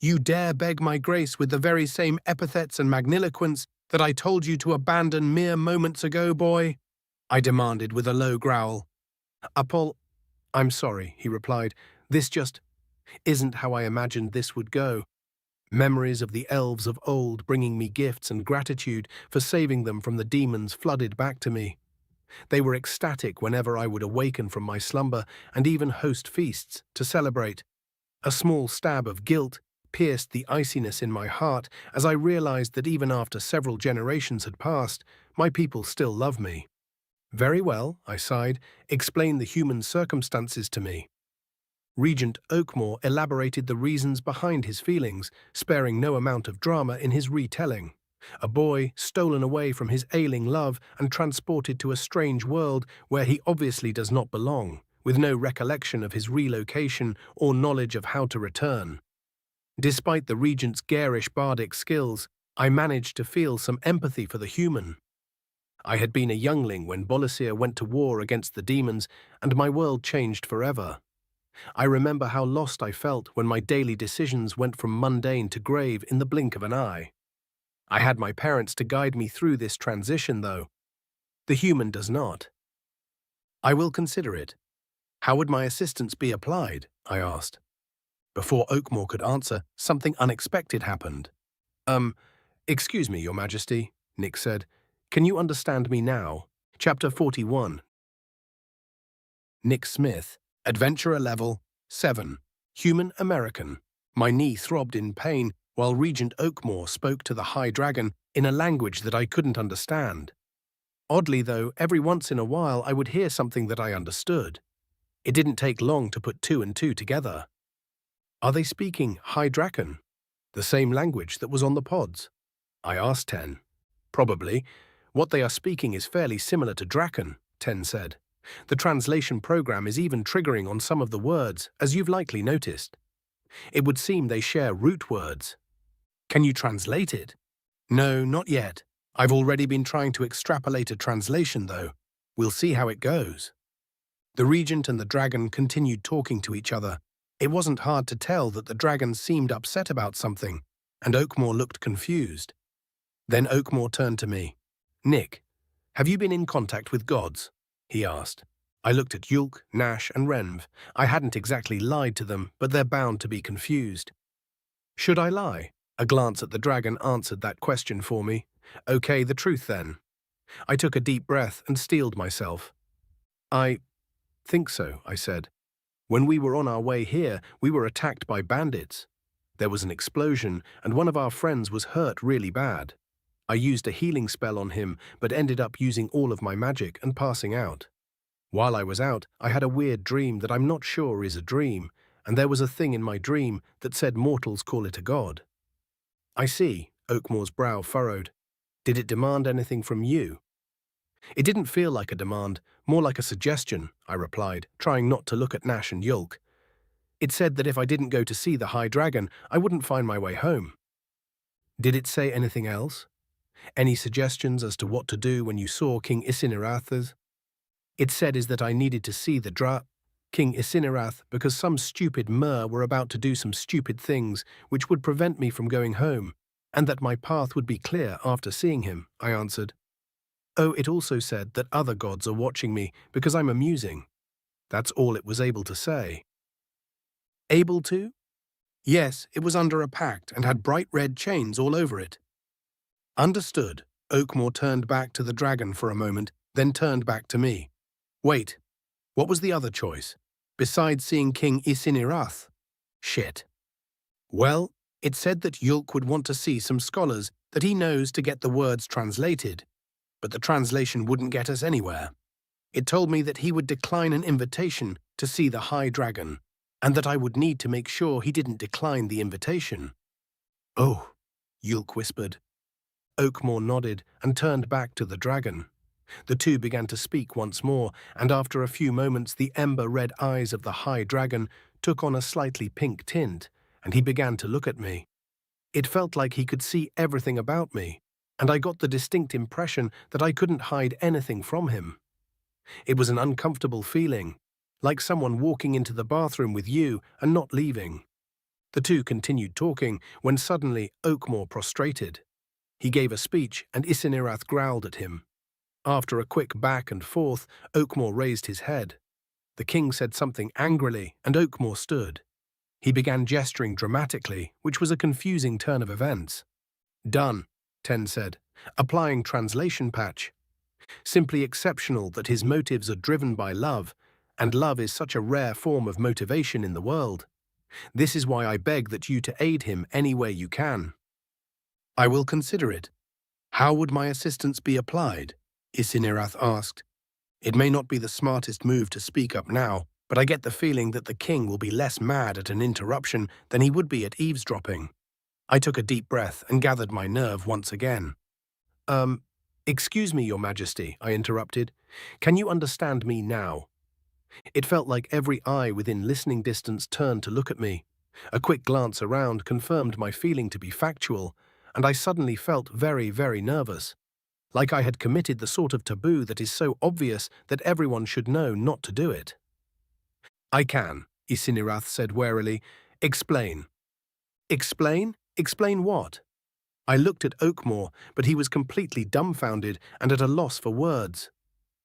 You dare beg my grace with the very same epithets and magniloquence that I told you to abandon mere moments ago, boy? I demanded with a low growl. I'm sorry, he replied. This just isn't how I imagined this would go. Memories of the elves of old bringing me gifts and gratitude for saving them from the demons flooded back to me. They were ecstatic whenever I would awaken from my slumber and even host feasts to celebrate. A small stab of guilt pierced the iciness in my heart as I realized that even after several generations had passed, my people still love me. Very well, I sighed, explain the human circumstances to me. Regent Oakmore elaborated the reasons behind his feelings, sparing no amount of drama in his retelling. A boy stolen away from his ailing love and transported to a strange world where he obviously does not belong, with no recollection of his relocation or knowledge of how to return. Despite the regent's garish bardic skills, I managed to feel some empathy for the human. I had been a youngling when Bolasir went to war against the demons, and my world changed forever. I remember how lost I felt when my daily decisions went from mundane to grave in the blink of an eye. I had my parents to guide me through this transition, though. The human does not. I will consider it. How would my assistance be applied? I asked. Before Oakmore could answer, something unexpected happened. Excuse me, Your Majesty, Nick said. Can you understand me now? Chapter 41. Nick Smith, Adventurer Level 7, Human American. My knee throbbed in pain while Regent Oakmore spoke to the High Dragon in a language that I couldn't understand. Oddly, though, every once in a while I would hear something that I understood. It didn't take long to put two and two together. Are they speaking High Dragon? The same language that was on the pods? I asked Ten. Probably. What they are speaking is fairly similar to Draken, Ten said. The translation program is even triggering on some of the words, as you've likely noticed. It would seem they share root words. Can you translate it? No, not yet. I've already been trying to extrapolate a translation, though. We'll see how it goes. The regent and the dragon continued talking to each other. It wasn't hard to tell that the dragon seemed upset about something, and Oakmore looked confused. Then Oakmore turned to me. Nick, have you been in contact with gods? He asked. I looked at Yulk, Nash, and Renv. I hadn't exactly lied to them, but they're bound to be confused. Should I lie? A glance at the dragon answered that question for me. Okay, the truth then. I took a deep breath and steeled myself. Think so, I said. When we were on our way here, we were attacked by bandits. There was an explosion, and one of our friends was hurt really bad. I used a healing spell on him, but ended up using all of my magic and passing out. While I was out, I had a weird dream that I'm not sure is a dream, and there was a thing in my dream that said mortals call it a god. I see, Oakmore's brow furrowed. Did it demand anything from you? It didn't feel like a demand, more like a suggestion, I replied, trying not to look at Nash and Yulk. It said that if I didn't go to see the High Dragon, I wouldn't find my way home. Did it say anything else? Any suggestions as to what to do when you saw King Isinerath's? It said is that I needed to see the King Isinerath because some stupid Mer were about to do some stupid things which would prevent me from going home, and that my path would be clear after seeing him, I answered. Oh, it also said that other gods are watching me because I'm amusing. That's all it was able to say. Able to? Yes, it was under a pact and had bright red chains all over it. Understood. Oakmore turned back to the dragon for a moment, then turned back to me. Wait, what was the other choice? Besides seeing King Isinerath? Shit. Well, it said that Yulk would want to see some scholars that he knows to get the words translated, but the translation wouldn't get us anywhere. It told me that he would decline an invitation to see the High Dragon, and that I would need to make sure he didn't decline the invitation. Oh, Yulk whispered. Oakmore nodded and turned back to the dragon. The two began to speak once more, and after a few moments the ember-red eyes of the High Dragon took on a slightly pink tint, and he began to look at me. It felt like he could see everything about me, and I got the distinct impression that I couldn't hide anything from him. It was an uncomfortable feeling, like someone walking into the bathroom with you and not leaving. The two continued talking when suddenly Oakmore prostrated. He gave a speech and Isinerath growled at him. After a quick back and forth, Oakmore raised his head. The king said something angrily, and Oakmore stood. He began gesturing dramatically, which was a confusing turn of events. Done, Ten said, applying translation patch. Simply exceptional that his motives are driven by love, and love is such a rare form of motivation in the world. This is why I beg that you to aid him any way you can. I will consider it. How would my assistance be applied? Isinerath asked. It may not be the smartest move to speak up now, but I get the feeling that the king will be less mad at an interruption than he would be at eavesdropping. I took a deep breath and gathered my nerve once again. Excuse me, Your Majesty, I interrupted. Can you understand me now? It felt like every eye within listening distance turned to look at me. A quick glance around confirmed my feeling to be factual, and I suddenly felt very, very nervous. Like I had committed the sort of taboo that is so obvious that everyone should know not to do it. I can, Isinerath said warily. Explain. Explain? Explain what? I looked at Oakmore, but he was completely dumbfounded and at a loss for words.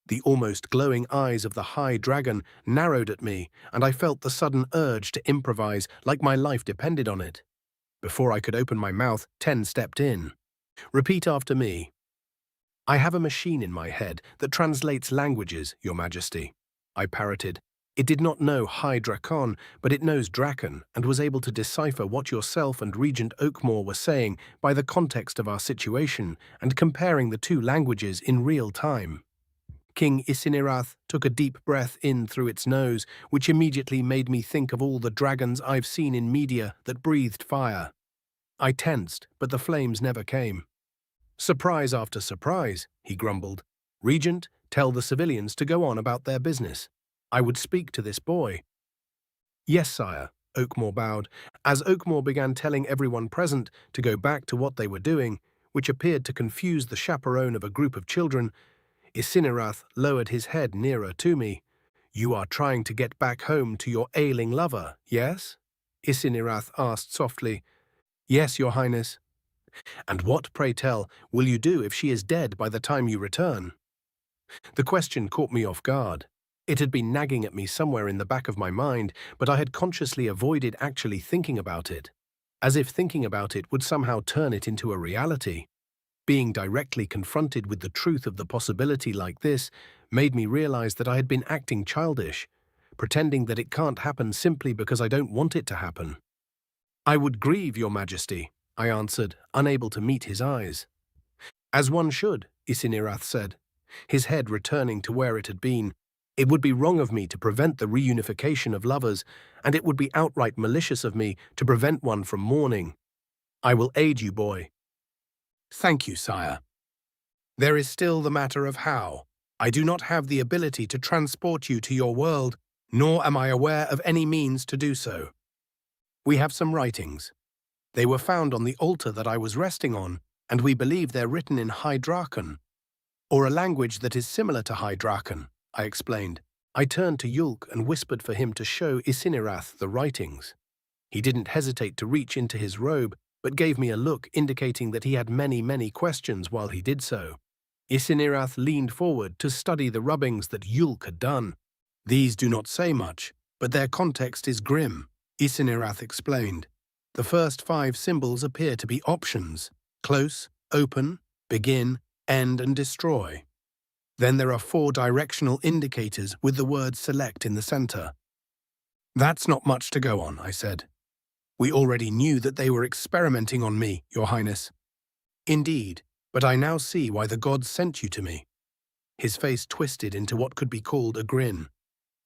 The almost glowing eyes of the High Dragon narrowed at me, and I felt the sudden urge to improvise like my life depended on it. Before I could open my mouth, Ten stepped in. Repeat after me. I have a machine in my head that translates languages, Your Majesty, I parroted. It did not know High Drakon, but it knows Draken and was able to decipher what yourself and Regent Oakmore were saying by the context of our situation and comparing the two languages in real time. King Isinerath took a deep breath in through its nose, which immediately made me think of all the dragons I've seen in media that breathed fire. I tensed, but the flames never came. Surprise after surprise, he grumbled. Regent, tell the civilians to go on about their business. I would speak to this boy. Yes, sire, Oakmore bowed, as Oakmore began telling everyone present to go back to what they were doing, which appeared to confuse the chaperone of a group of children. Isinerath lowered his head nearer to me. You are trying to get back home to your ailing lover, yes? Isinerath asked softly. Yes, Your Highness. And what, pray tell, will you do if she is dead by the time you return? The question caught me off guard. It had been nagging at me somewhere in the back of my mind, but I had consciously avoided actually thinking about it, as if thinking about it would somehow turn it into a reality. Being directly confronted with the truth of the possibility like this made me realize that I had been acting childish, pretending that it can't happen simply because I don't want it to happen. "I would grieve, Your Majesty," I answered, unable to meet his eyes. "As one should," Isinirath said, his head returning to where it had been. "It would be wrong of me to prevent the reunification of lovers, and it would be outright malicious of me to prevent one from mourning. I will aid you, boy." "Thank you, sire. There is still the matter of how. I do not have the ability to transport you to your world, nor am I aware of any means to do so. We have some writings. They were found on the altar that I was resting on, and we believe they're written in High Draken, or a language that is similar to High Draken," I explained. I turned to Yulk and whispered for him to show Isinirath the writings. He didn't hesitate to reach into his robe, but gave me a look indicating that he had many questions while he did so. Isinirath leaned forward to study the rubbings that Yulk had done. "These do not say much, but their context is grim," Isinirath explained. "The first 5 symbols appear to be options: close, open, begin, end, and destroy. Then there are 4 directional indicators with the word select in the center." "That's not much to go on," I said. "We already knew that they were experimenting on me, Your Highness." "Indeed, but I now see why the gods sent you to me." His face twisted into what could be called a grin.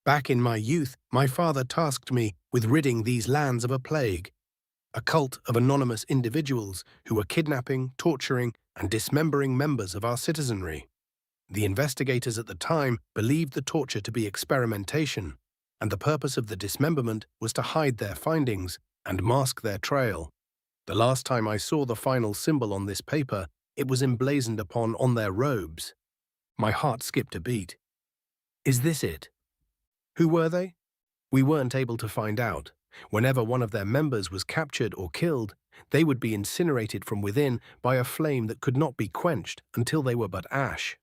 "Back in my youth, my father tasked me with ridding these lands of a plague. A cult of anonymous individuals who were kidnapping, torturing, and dismembering members of our citizenry. The investigators at the time believed the torture to be experimentation, and the purpose of the dismemberment was to hide their findings and mask their trail. The last time I saw the final symbol on this paper, it was emblazoned upon on their robes. My heart skipped a beat. Is this it? Who were they? We weren't able to find out. Whenever one of their members was captured or killed, they would be incinerated from within by a flame that could not be quenched until they were but ash.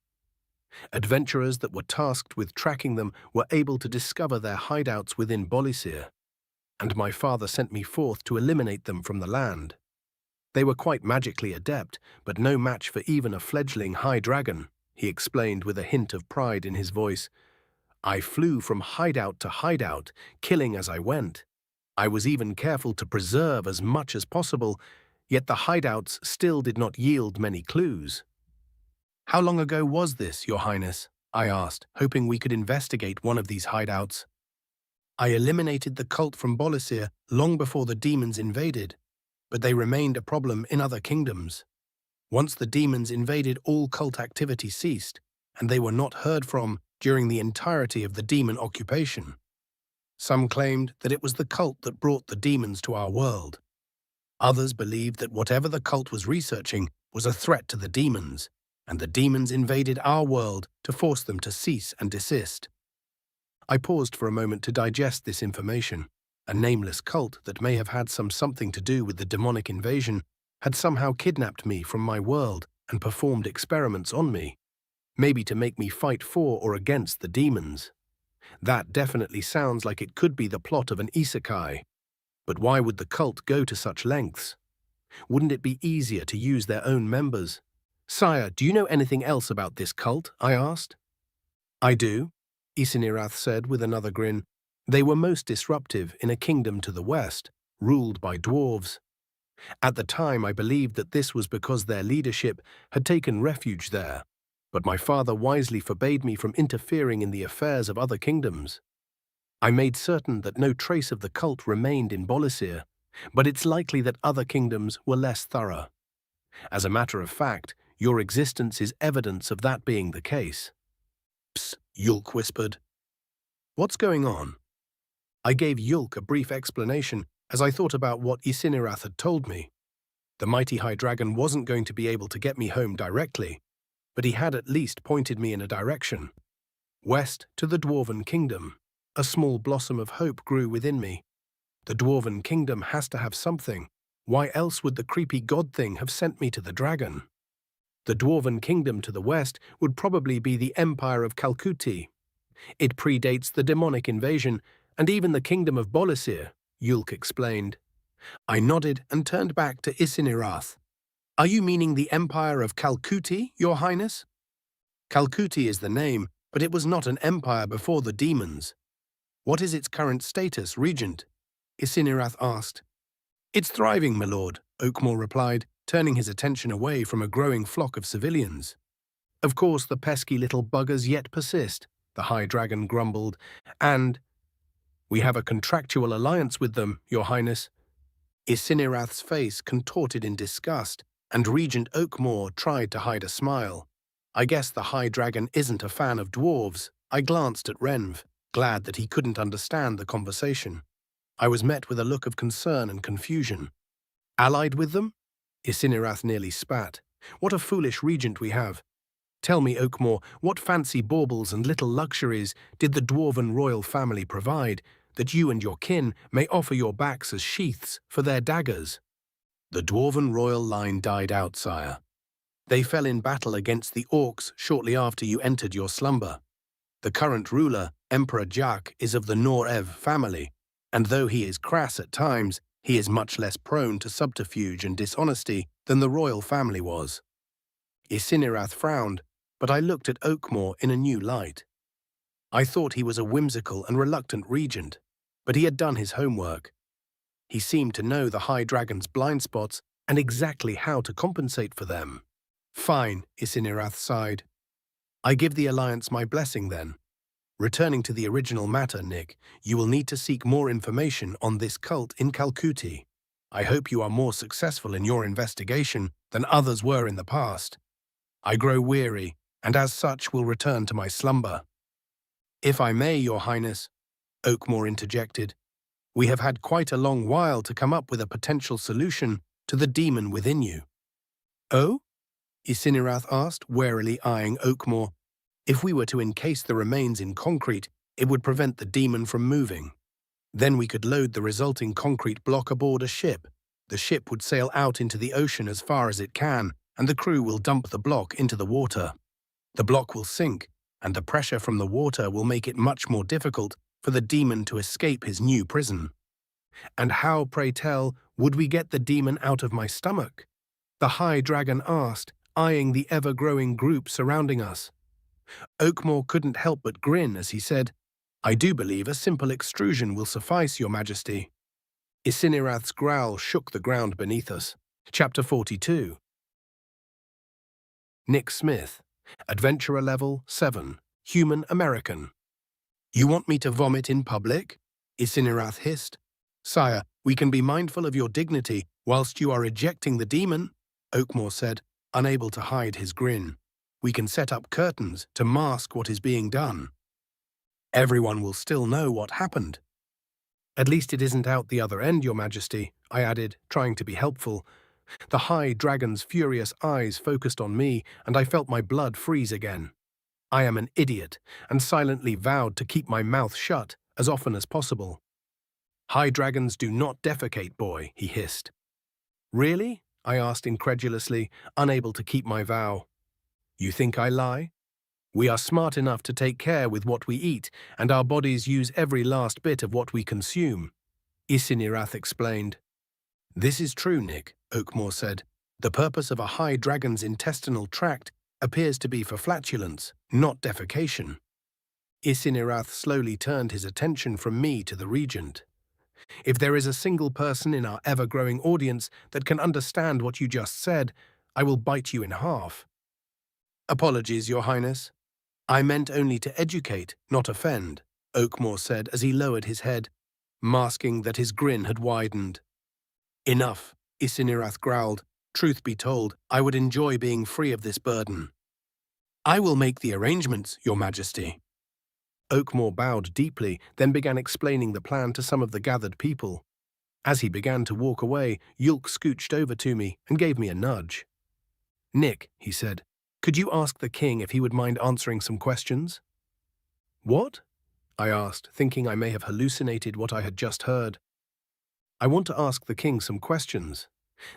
Adventurers that were tasked with tracking them were able to discover their hideouts within Bolisir, and my father sent me forth to eliminate them from the land. They were quite magically adept, but no match for even a fledgling high dragon," he explained with a hint of pride in his voice. "I flew from hideout to hideout, killing as I went. I was even careful to preserve as much as possible, yet the hideouts still did not yield many clues." "How long ago was this, Your Highness?" I asked, hoping we could investigate one of these hideouts. "I eliminated the cult from Bolisir long before the demons invaded, but they remained a problem in other kingdoms. Once the demons invaded, all cult activity ceased, and they were not heard from during the entirety of the demon occupation. Some claimed that it was the cult that brought the demons to our world. Others believed that whatever the cult was researching was a threat to the demons, and the demons invaded our world to force them to cease and desist." I paused for a moment to digest this information. A nameless cult that may have had something to do with the demonic invasion had somehow kidnapped me from my world and performed experiments on me, maybe to make me fight for or against the demons. That definitely sounds like it could be the plot of an Isekai. But why would the cult go to such lengths? Wouldn't it be easier to use their own members? "Sire, do you know anything else about this cult?" I asked. "I do," Isinirath said with another grin. "They were most disruptive in a kingdom to the west, ruled by dwarves. At the time, I believed that this was because their leadership had taken refuge there, but my father wisely forbade me from interfering in the affairs of other kingdoms. I made certain that no trace of the cult remained in Bolisir, but it's likely that other kingdoms were less thorough. As a matter of fact, your existence is evidence of that being the case." "Psst," Yulk whispered. "What's going on?" I gave Yulk a brief explanation as I thought about what Isinirath had told me. The mighty high dragon wasn't going to be able to get me home directly, but he had at least pointed me in a direction. West to the Dwarven Kingdom. A small blossom of hope grew within me. The Dwarven Kingdom has to have something. Why else would the creepy god thing have sent me to the dragon? The Dwarven Kingdom to the west would probably be the Empire of Kalkuti. It predates the demonic invasion and even the Kingdom of Bolisir, Yulk explained. I nodded and turned back to Isinirath. "Are you meaning the Empire of Kalkuti, Your Highness?" "Kalkuti is the name, But it was not an empire before the demons. What is its current status, Regent? Isinirath asked. It's thriving, my lord, Oakmore replied, turning his attention away from a growing flock of civilians. Of course, the pesky little buggers yet persist, the High Dragon grumbled, and we have a contractual alliance with them, Your Highness. Isinirath's face contorted in disgust, and Regent Oakmore tried to hide a smile. I guess the High Dragon isn't a fan of dwarves. I glanced at Renv, glad that he couldn't understand the conversation. I was met with a look of concern and confusion. Allied with them? Isinirath nearly spat. What a foolish regent we have. Tell me, Oakmore, what fancy baubles and little luxuries did the dwarven royal family provide, that you and your kin may offer your backs as sheaths for their daggers? The dwarven royal line died out, sire. They fell in battle against the orcs shortly after you entered your slumber. The current ruler, Emperor Jak, is of the Norev family, and though he is crass at times, he is much less prone to subterfuge and dishonesty than the royal family was. Isinirath frowned, but I looked at Oakmore in a new light. I thought he was a whimsical and reluctant regent, but he had done his homework. He seemed to know the High Dragon's blind spots and exactly how to compensate for them. Fine, Isinirath sighed. I give the alliance my blessing then. Returning to the original matter, Nick, you will need to seek more information on this cult in Calcuti. I hope you are more successful in your investigation than others were in the past. I grow weary, and as such will return to my slumber. If I may, Your Highness, Oakmore interjected, we have had quite a long while to come up with a potential solution to the demon within you. Oh? Isinirath asked, warily eyeing Oakmore. If we were to encase the remains in concrete, it would prevent the demon from moving. Then we could load the resulting concrete block aboard a ship. The ship would sail out into the ocean as far as it can, and the crew will dump the block into the water. The block will sink, and the pressure from the water will make it much more difficult for the demon to escape his new prison. And how, pray tell, would we get the demon out of my stomach? The High Dragon asked, eyeing the ever-growing group surrounding us. Oakmore couldn't help but grin as he said, I do believe a simple extrusion will suffice, Your Majesty. Isinirath's growl shook the ground beneath us. Chapter 42. Nick Smith, Adventurer Level 7, Human American. You want me to vomit in public? Isinirath hissed. Sire, we can be mindful of your dignity whilst you are ejecting the demon, Oakmore said, unable to hide his grin. We can set up curtains to mask what is being done. Everyone will still know what happened. At least it isn't out the other end, Your Majesty, I added, trying to be helpful. The High Dragon's furious eyes focused on me, and I felt my blood freeze again. I am an idiot, and silently vowed to keep my mouth shut as often as possible. High Dragons do not defecate, boy, he hissed. Really? I asked incredulously, unable to keep my vow. You think I lie? We are smart enough to take care with what we eat, and our bodies use every last bit of what we consume, Isinirath explained. This is true, Nick, Oakmore said. The purpose of a High Dragon's intestinal tract appears to be for flatulence, not defecation. Isinirath slowly turned his attention from me to the regent. If there is a single person in our ever-growing audience that can understand what you just said, I will bite you in half. Apologies, Your Highness. I meant only to educate, not offend, Oakmore said as he lowered his head, masking that his grin had widened. Enough, Isinirath growled. Truth be told, I would enjoy being free of this burden. I will make the arrangements, Your Majesty. Oakmore bowed deeply, then began explaining the plan to some of the gathered people. As he began to walk away, Yulk scooched over to me and gave me a nudge. Nick, he said, could you ask the king if he would mind answering some questions? What? I asked, thinking I may have hallucinated what I had just heard. I want to ask the king some questions.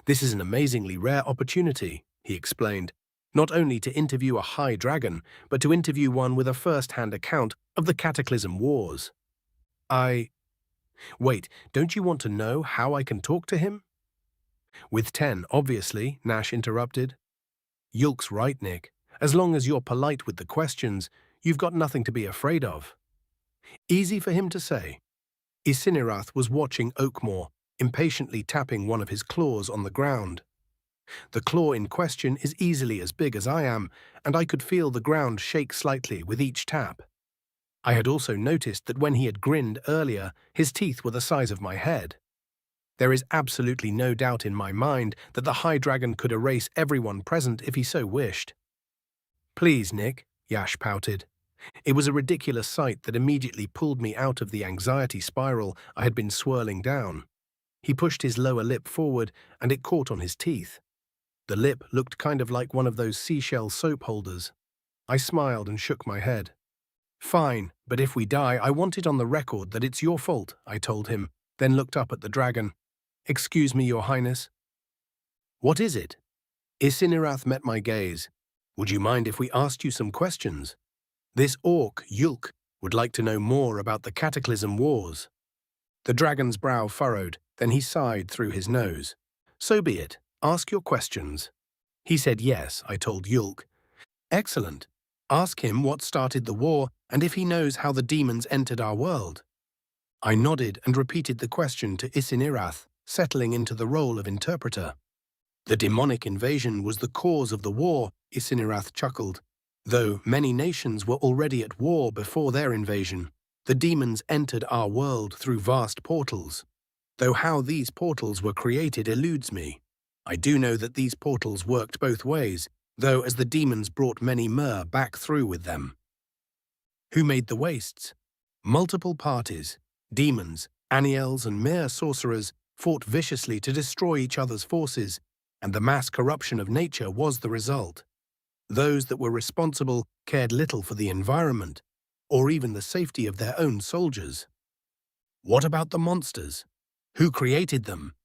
This is an amazingly rare opportunity, he explained, not only to interview a High Dragon, but to interview one with a first-hand account of the Cataclysm Wars. Wait, don't you want to know how I can talk to him? With 10, obviously, Nash interrupted. Yulk's right, Nick. As long as you're polite with the questions, You've got nothing to be afraid of." Easy for him to say. Isinirath was watching Oakmore, impatiently tapping one of his claws on the ground. The claw in question is easily as big as I am, and I could feel the ground shake slightly with each tap. I had also noticed that when he had grinned earlier, his teeth were the size of my head. There is absolutely no doubt in my mind that the High Dragon could erase everyone present if he so wished. "Please, Nick," Yash pouted. It was a ridiculous sight that immediately pulled me out of the anxiety spiral I had been swirling down. He pushed his lower lip forward, and it caught on his teeth. The lip looked kind of like one of those seashell soap holders. I smiled and shook my head. "Fine, but if we die, I want it on the record that it's your fault," I told him, then looked up at the dragon. "Excuse me, Your Highness." "What is it?" Isinirath met my gaze. "Would you mind if we asked you some questions? This orc, Yulk, would like to know more about the Cataclysm Wars." The dragon's brow furrowed, then he sighed through his nose. "So be it. Ask your questions." He said yes, I told Yulk. "Excellent. Ask him what started the war and if he knows how the demons entered our world." I nodded and repeated the question to Isinirath, settling into the role of interpreter. "The demonic invasion was the cause of the war," Isinirath chuckled. "Though many nations were already at war before their invasion, the demons entered our world through vast portals. Though how these portals were created eludes me. I do know that these portals worked both ways, though as the demons brought many mer back through with them." "Who made the wastes?" "Multiple parties. Demons, Aniels and mere sorcerers fought viciously to destroy each other's forces, and the mass corruption of nature was the result. Those that were responsible cared little for the environment, or even the safety of their own soldiers." "What about the monsters? Who created them?"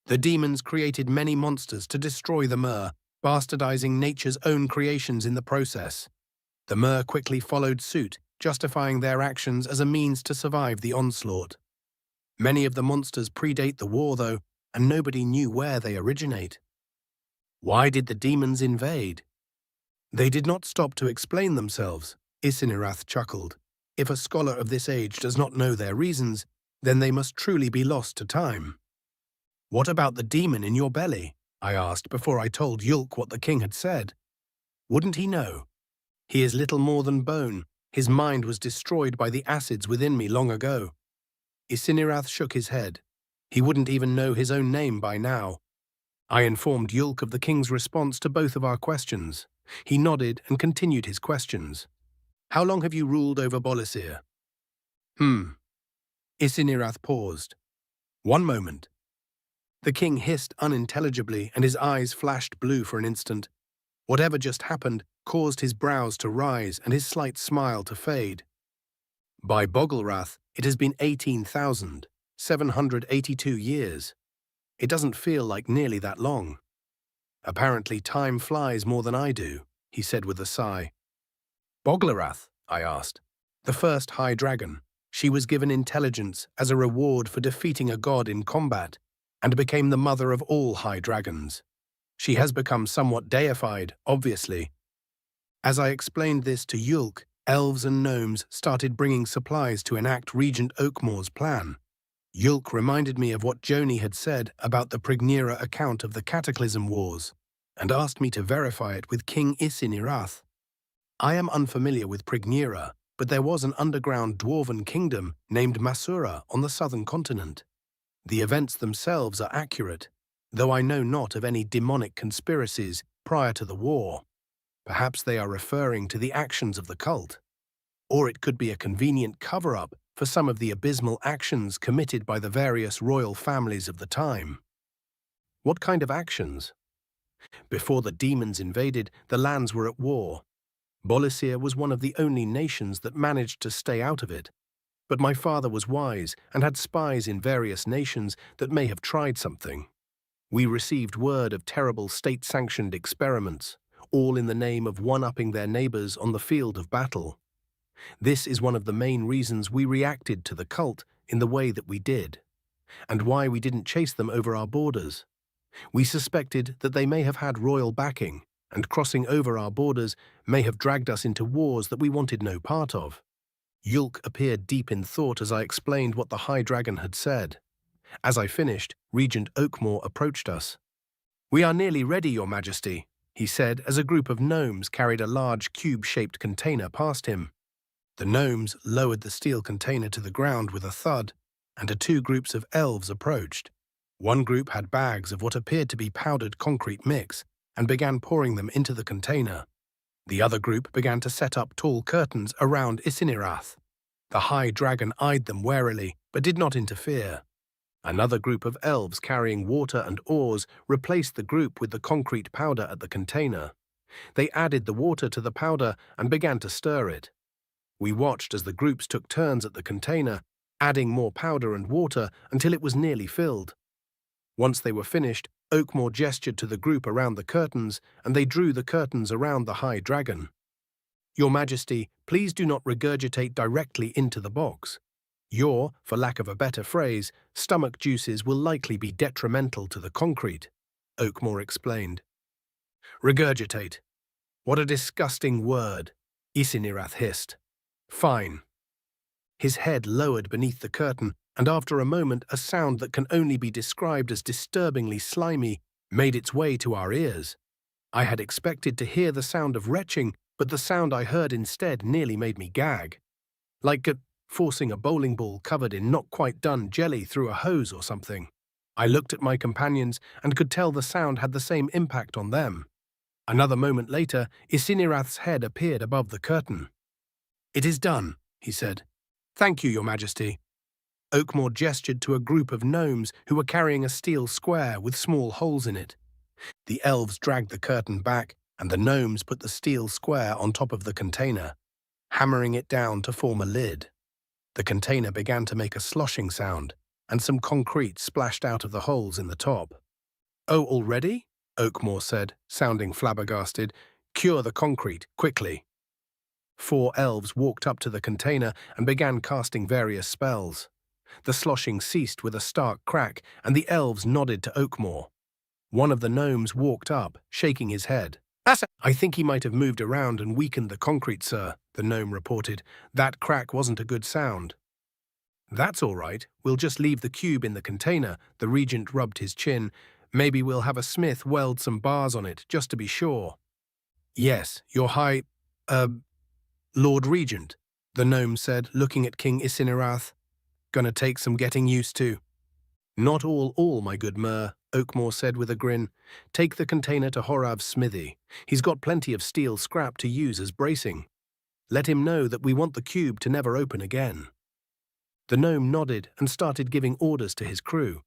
"The demons created many monsters to destroy the mer, bastardizing nature's own creations in the process. The mer quickly followed suit, justifying their actions as a means to survive the onslaught. Many of the monsters predate the war, though, and nobody knew where they originate." "Why did the demons invade?" "They did not stop to explain themselves," Isinirath chuckled. "If a scholar of this age does not know their reasons, then they must truly be lost to time." "What about the demon in your belly?" I asked before I told Yulk what the king had said. "Wouldn't he know? He is little more than bone. His mind was destroyed by the acids within me long ago." Isinirath shook his head. He wouldn't even know his own name by now. I informed Yulk of the king's response to both of our questions. He nodded and continued his questions. "How long have you ruled over Bolisir?" Isinirath paused. "One moment." The king hissed unintelligibly and his eyes flashed blue for an instant. Whatever just happened caused his brows to rise and his slight smile to fade. "By Bogglerath, it has been 18,782 years. It doesn't feel like nearly that long." "Apparently time flies more than I do," he said with a sigh. "Bogglerath?" I asked. "The first High Dragon. She was given intelligence as a reward for defeating a god in combat, and became the mother of all High Dragons. She has become somewhat deified, obviously." As I explained this to Yulk, elves and gnomes started bringing supplies to enact Regent Oakmore's plan. Yulk reminded me of what Joni had said about the Prignera account of the Cataclysm Wars, and asked me to verify it with King Isinirath. I am unfamiliar with Prignera, but there was an underground dwarven kingdom named Masura on the southern continent. The events themselves are accurate, though I know not of any demonic conspiracies prior to the war. Perhaps they are referring to the actions of the cult. Or it could be a convenient cover-up for some of the abysmal actions committed by the various royal families of the time. What kind of actions? Before the demons invaded, the lands were at war. Bolisir was one of the only nations that managed to stay out of it. But my father was wise and had spies in various nations that may have tried something. We received word of terrible state-sanctioned experiments, all in the name of one-upping their neighbors on the field of battle. This is one of the main reasons we reacted to the cult in the way that we did, and why we didn't chase them over our borders. We suspected that they may have had royal backing, and crossing over our borders may have dragged us into wars that we wanted no part of. Yulk appeared deep in thought as I explained what the High Dragon had said. As I finished, Regent Oakmore approached us. "We are nearly ready, Your Majesty," he said as a group of gnomes carried a large cube-shaped container past him. The gnomes lowered the steel container to the ground with a thud, and 2 groups of elves approached. One group had bags of what appeared to be powdered concrete mix and began pouring them into the container. The other group began to set up tall curtains around Isekai. The High Dragon eyed them warily, but did not interfere. Another group of elves carrying water and oars replaced the group with the concrete powder at the container. They added the water to the powder and began to stir it. We watched as the groups took turns at the container, adding more powder and water until it was nearly filled. Once they were finished, Oakmore gestured to the group around the curtains, and they drew the curtains around the High Dragon. "Your Majesty, please do not regurgitate directly into the box. Your, for lack of a better phrase, stomach juices will likely be detrimental to the concrete," Oakmore explained. "Regurgitate. What a disgusting word," Isekai hissed. "Fine." His head lowered beneath the curtain, and after a moment a sound that can only be described as disturbingly slimy made its way to our ears. I had expected to hear the sound of retching, but the sound I heard instead nearly made me gag. Like forcing a bowling ball covered in not-quite-done jelly through a hose or something. I looked at my companions and could tell the sound had the same impact on them. Another moment later, Isenikai's head appeared above the curtain. "It is done," he said. "Thank you, Your Majesty." Oakmore gestured to a group of gnomes who were carrying a steel square with small holes in it. The elves dragged the curtain back, and the gnomes put the steel square on top of the container, hammering it down to form a lid. The container began to make a sloshing sound, and some concrete splashed out of the holes in the top. "Oh, already?" Oakmore said, sounding flabbergasted. "Cure the concrete, quickly." 4 elves walked up to the container and began casting various spells. The sloshing ceased with a stark crack, and the elves nodded to Oakmore. One of the gnomes walked up, shaking his head. "I think he might have moved around and weakened the concrete, sir," the gnome reported. "That crack wasn't a good sound." "That's all right. We'll just leave the cube in the container," the regent rubbed his chin. "Maybe we'll have a smith weld some bars on it, just to be sure." "Yes, your high, Lord Regent," the gnome said, looking at King Isekai. "Gonna take some getting used to." "Not all, my good Mer," Oakmore said with a grin. "Take the container to Horav's smithy. He's got plenty of steel scrap to use as bracing. Let him know that we want the cube to never open again." The gnome nodded and started giving orders to his crew.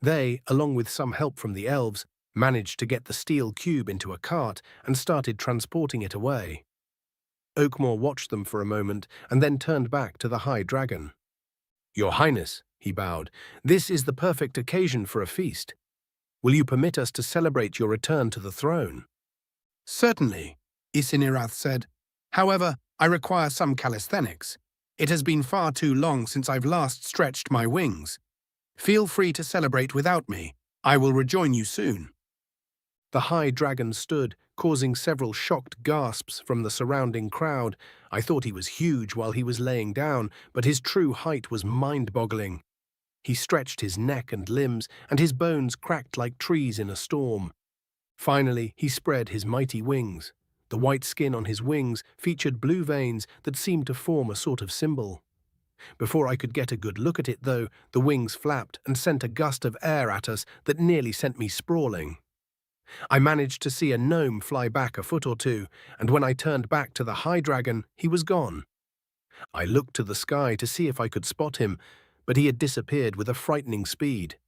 They, along with some help from the elves, managed to get the steel cube into a cart and started transporting it away. Oakmore watched them for a moment and then turned back to the High Dragon. "Your Highness," he bowed, "this is the perfect occasion for a feast. Will you permit us to celebrate your return to the throne?" "Certainly," Isekai said. "However, I require some calisthenics. It has been far too long since I've last stretched my wings. Feel free to celebrate without me. I will rejoin you soon." The High Dragon stood, causing several shocked gasps from the surrounding crowd. I thought he was huge while he was laying down, but his true height was mind-boggling. He stretched his neck and limbs, and his bones cracked like trees in a storm. Finally, he spread his mighty wings. The white skin on his wings featured blue veins that seemed to form a sort of symbol. Before I could get a good look at it, though, the wings flapped and sent a gust of air at us that nearly sent me sprawling. I managed to see a gnome fly back a foot or two, and when I turned back to the High Dragon, he was gone. I looked to the sky to see if I could spot him, but he had disappeared with a frightening speed.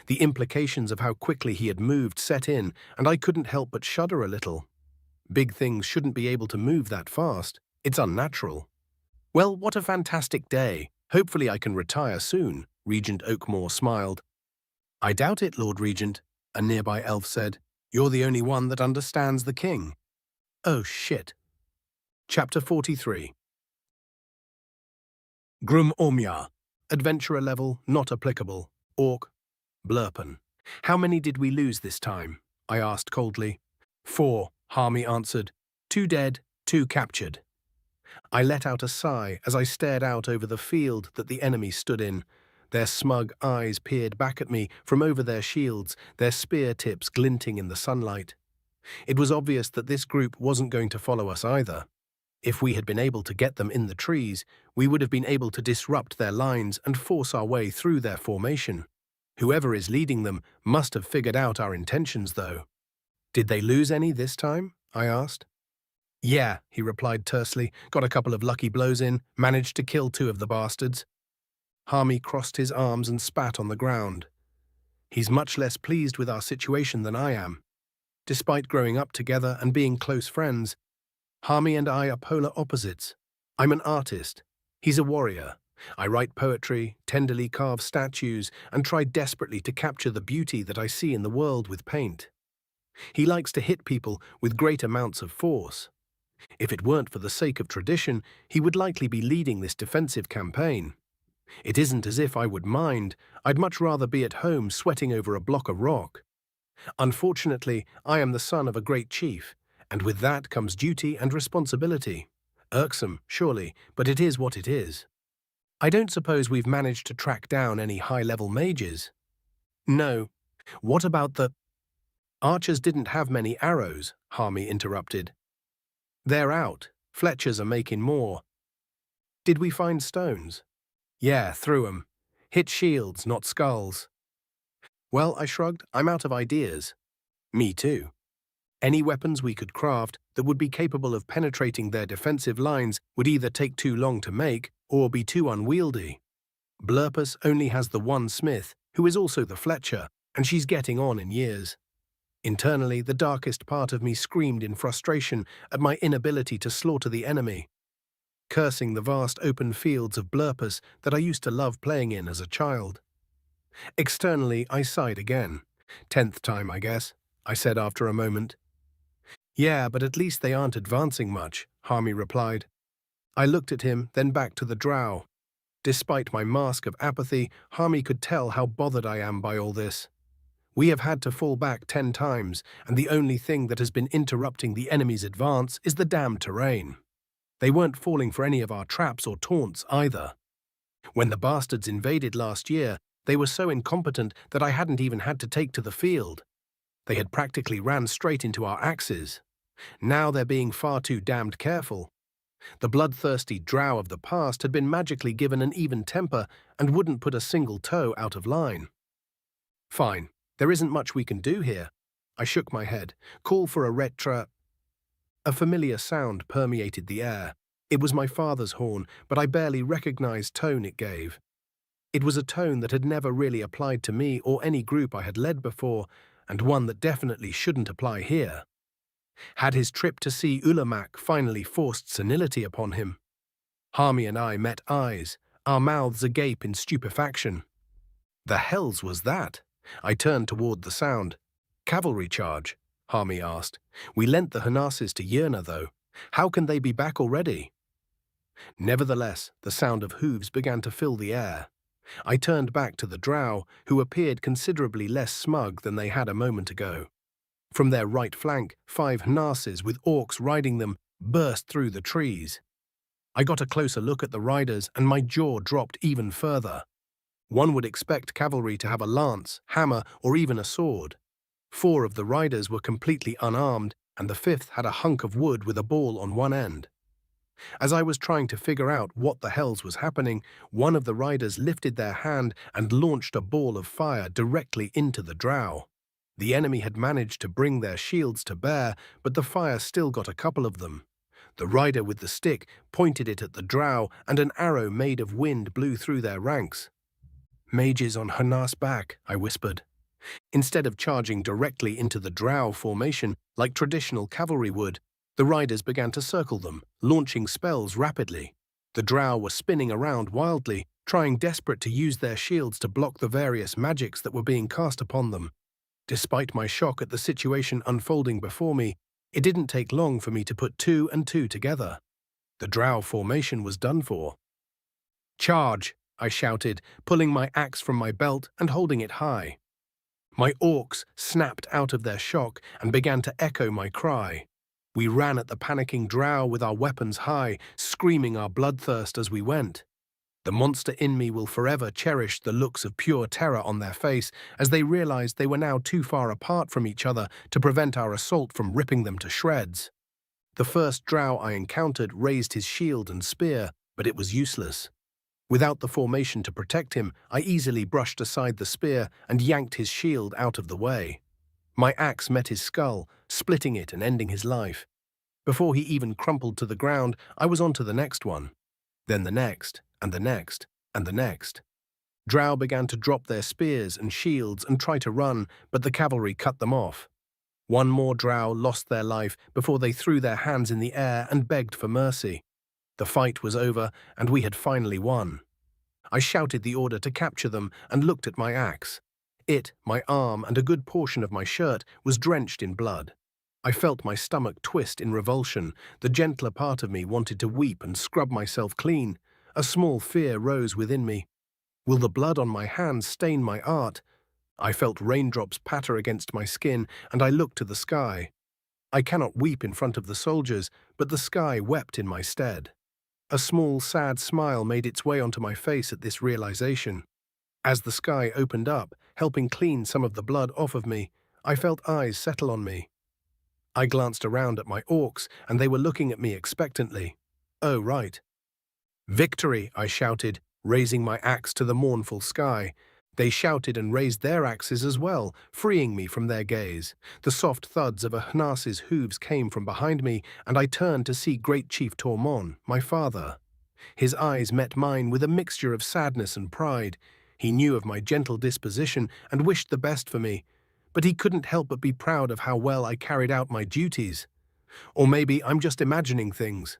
The implications of how quickly he had moved set in, and I couldn't help but shudder a little. Big things shouldn't be able to move that fast. It's unnatural. "Well, what a fantastic day. Hopefully I can retire soon," Regent Oakmore smiled. "I doubt it, Lord Regent," a nearby elf said. "You're the only one that understands the king." Oh, shit. Chapter 43. Grum Omya. Adventurer level, not applicable. Orc. Blurpen. "How many did we lose this time?" I asked coldly. 4, Harmy answered, 2 dead, 2 captured. I let out a sigh as I stared out over the field that the enemy stood in. Their smug eyes peered back at me from over their shields, their spear tips glinting in the sunlight. It was obvious that this group wasn't going to follow us either. If we had been able to get them in the trees, we would have been able to disrupt their lines and force our way through their formation. Whoever is leading them must have figured out our intentions, though. Did they lose any this time? I asked. Yeah, he replied tersely, got a couple of lucky blows in, managed to kill 2 of the bastards. Harmy crossed his arms and spat on the ground. He's much less pleased with our situation than I am. Despite growing up together and being close friends, Harmy and I are polar opposites. I'm an artist. He's a warrior. I write poetry, tenderly carve statues, and try desperately to capture the beauty that I see in the world with paint. He likes to hit people with great amounts of force. If it weren't for the sake of tradition, he would likely be leading this defensive campaign. It isn't as if I would mind. I'd much rather be at home sweating over a block of rock. Unfortunately, I am the son of a great chief, and with that comes duty and responsibility. Irksome, surely, but it is what it is. I don't suppose we've managed to track down any high-level mages. No. What about the... Archers didn't have many arrows, Harmy interrupted. They're out. Fletchers are making more. Did we find stones? Yeah, threw 'em. Hit shields, not skulls. Well, I shrugged, I'm out of ideas. Me too. Any weapons we could craft that would be capable of penetrating their defensive lines would either take too long to make or be too unwieldy. Blurpus only has the one smith, who is also the Fletcher, and she's getting on in years. Internally, the darkest part of me screamed in frustration at my inability to slaughter the enemy, cursing the vast open fields of Blurpus that I used to love playing in as a child. Externally, I sighed again. 10th time, I guess, I said after a moment. Yeah, but at least they aren't advancing much, Harmy replied. I looked at him, then back to the drow. Despite my mask of apathy, Harmy could tell how bothered I am by all this. We have had to fall back 10 times, and the only thing that has been interrupting the enemy's advance is the damned terrain. They weren't falling for any of our traps or taunts either. When the bastards invaded last year, they were so incompetent that I hadn't even had to take to the field. They had practically ran straight into our axes. Now they're being far too damned careful. The bloodthirsty drow of the past had been magically given an even temper and wouldn't put a single toe out of line. Fine, there isn't much we can do here. I shook my head. Call for a retra... A familiar sound permeated the air. It was my father's horn, but I barely recognized tone it gave. It was a tone that had never really applied to me or any group I had led before, and one that definitely shouldn't apply here. Had his trip to see Ulamak finally forced senility upon him? Harmy and I met eyes, our mouths agape in stupefaction. The hells was that? I turned toward the sound. Cavalry charge, Harmy asked. We lent the Hanasses to Yerna, though. How can they be back already? Nevertheless, the sound of hooves began to fill the air. I turned back to the drow, who appeared considerably less smug than they had a moment ago. From their right flank, 5 Hanasses with orcs riding them burst through the trees. I got a closer look at the riders and my jaw dropped even further. One would expect cavalry to have a lance, hammer, or even a sword. 4 of the riders were completely unarmed, and the 5th had a hunk of wood with a ball on one end. As I was trying to figure out what the hells was happening, one of the riders lifted their hand and launched a ball of fire directly into the drow. The enemy had managed to bring their shields to bear, but the fire still got a couple of them. The rider with the stick pointed it at the drow, and an arrow made of wind blew through their ranks. Mages on Hanas back, I whispered. Instead of charging directly into the drow formation like traditional cavalry would, the riders began to circle them, launching spells rapidly. The drow were spinning around wildly, trying desperate to use their shields to block the various magics that were being cast upon them. Despite my shock at the situation unfolding before me, it didn't take long for me to put 2 and 2 together. The drow formation was done for. Charge! I shouted, pulling my axe from my belt and holding it high. My orcs snapped out of their shock and began to echo my cry. We ran at the panicking drow with our weapons high, screaming our bloodthirst as we went. The monster in me will forever cherish the looks of pure terror on their face as they realized they were now too far apart from each other to prevent our assault from ripping them to shreds. The first drow I encountered raised his shield and spear, but it was useless. Without the formation to protect him, I easily brushed aside the spear and yanked his shield out of the way. My axe met his skull, splitting it and ending his life. Before he even crumpled to the ground, I was on to the next one. Then the next, and the next, and the next. Drow began to drop their spears and shields and try to run, but the cavalry cut them off. One more drow lost their life before they threw their hands in the air and begged for mercy. The fight was over, and we had finally won. I shouted the order to capture them and looked at my axe. It, my arm, and a good portion of my shirt was drenched in blood. I felt my stomach twist in revulsion. The gentler part of me wanted to weep and scrub myself clean. A small fear rose within me. Will the blood on my hands stain my art? I felt raindrops patter against my skin, and I looked to the sky. I cannot weep in front of the soldiers, but the sky wept in my stead. A small, sad smile made its way onto my face at this realization. As the sky opened up, helping clean some of the blood off of me, I felt eyes settle on me. I glanced around at my orcs, and they were looking at me expectantly. Oh, right. "Victory!" I shouted, raising my axe to the mournful sky. They shouted and raised their axes as well, freeing me from their gaze. The soft thuds of a Hnas's hooves came from behind me, and I turned to see Great Chief Tormon, my father. His eyes met mine with a mixture of sadness and pride. He knew of my gentle disposition and wished the best for me, but he couldn't help but be proud of how well I carried out my duties. Or maybe I'm just imagining things.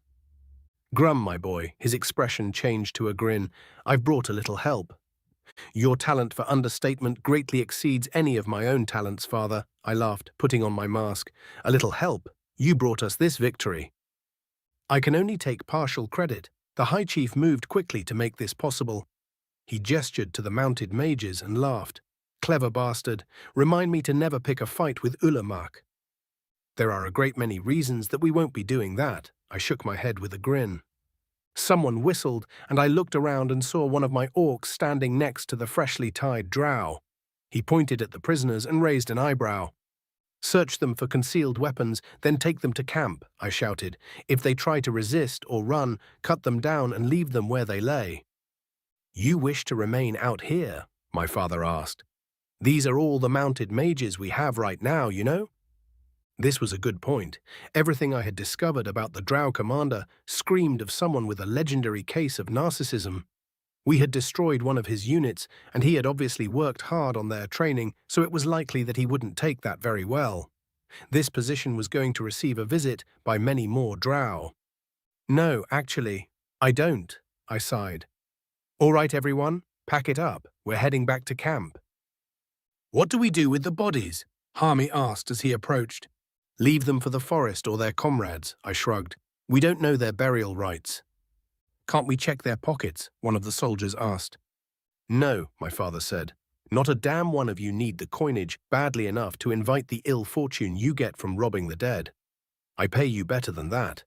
"Grum, my boy," his expression changed to a grin. "I've brought a little help." "Your talent for understatement greatly exceeds any of my own talents, father," I laughed, putting on my mask. "A little help? You brought us this victory." "I can only take partial credit. The High Chief moved quickly to make this possible." He gestured to the mounted mages and laughed. "Clever bastard. Remind me to never pick a fight with Ulamak." "There are a great many reasons that we won't be doing that." I shook my head with a grin. Someone whistled, and I looked around and saw one of my orcs standing next to the freshly tied drow. He pointed at the prisoners and raised an eyebrow. "Search them for concealed weapons, then take them to camp," I shouted. "If they try to resist or run, cut them down and leave them where they lay." "You wish to remain out here?" my father asked. "These are all the mounted mages we have right now, you know?" This was a good point. Everything I had discovered about the Drow commander screamed of someone with a legendary case of narcissism. We had destroyed one of his units, and he had obviously worked hard on their training, so it was likely that he wouldn't take that very well. This position was going to receive a visit by many more Drow. "No, actually, I don't," I sighed. "All right, everyone, pack it up. We're heading back to camp." "What do we do with the bodies?" Harmy asked as he approached. "Leave them for the forest or their comrades," I shrugged. "We don't know their burial rites." "Can't we check their pockets?" one of the soldiers asked. "No," my father said. "Not a damn one of you need the coinage badly enough to invite the ill fortune you get from robbing the dead. I pay you better than that."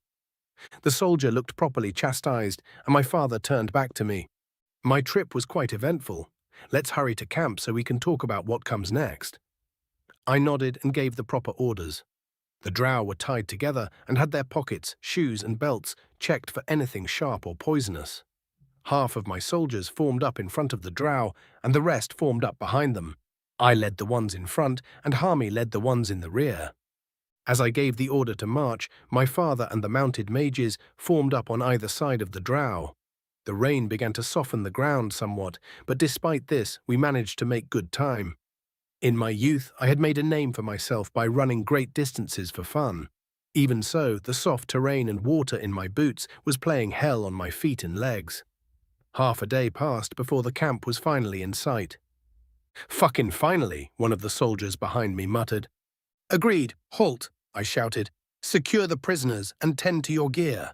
The soldier looked properly chastised, and my father turned back to me. "My trip was quite eventful. Let's hurry to camp so we can talk about what comes next." I nodded and gave the proper orders. The drow were tied together and had their pockets, shoes, and belts checked for anything sharp or poisonous. Half of my soldiers formed up in front of the drow, and the rest formed up behind them. I led the ones in front, and Harmy led the ones in the rear. As I gave the order to march, my father and the mounted mages formed up on either side of the drow. The rain began to soften the ground somewhat, but despite this, we managed to make good time. In my youth, I had made a name for myself by running great distances for fun. Even so, the soft terrain and water in my boots was playing hell on my feet and legs. Half a day passed before the camp was finally in sight. "Fucking finally," one of the soldiers behind me muttered. "Agreed, halt," I shouted. "Secure the prisoners and tend to your gear."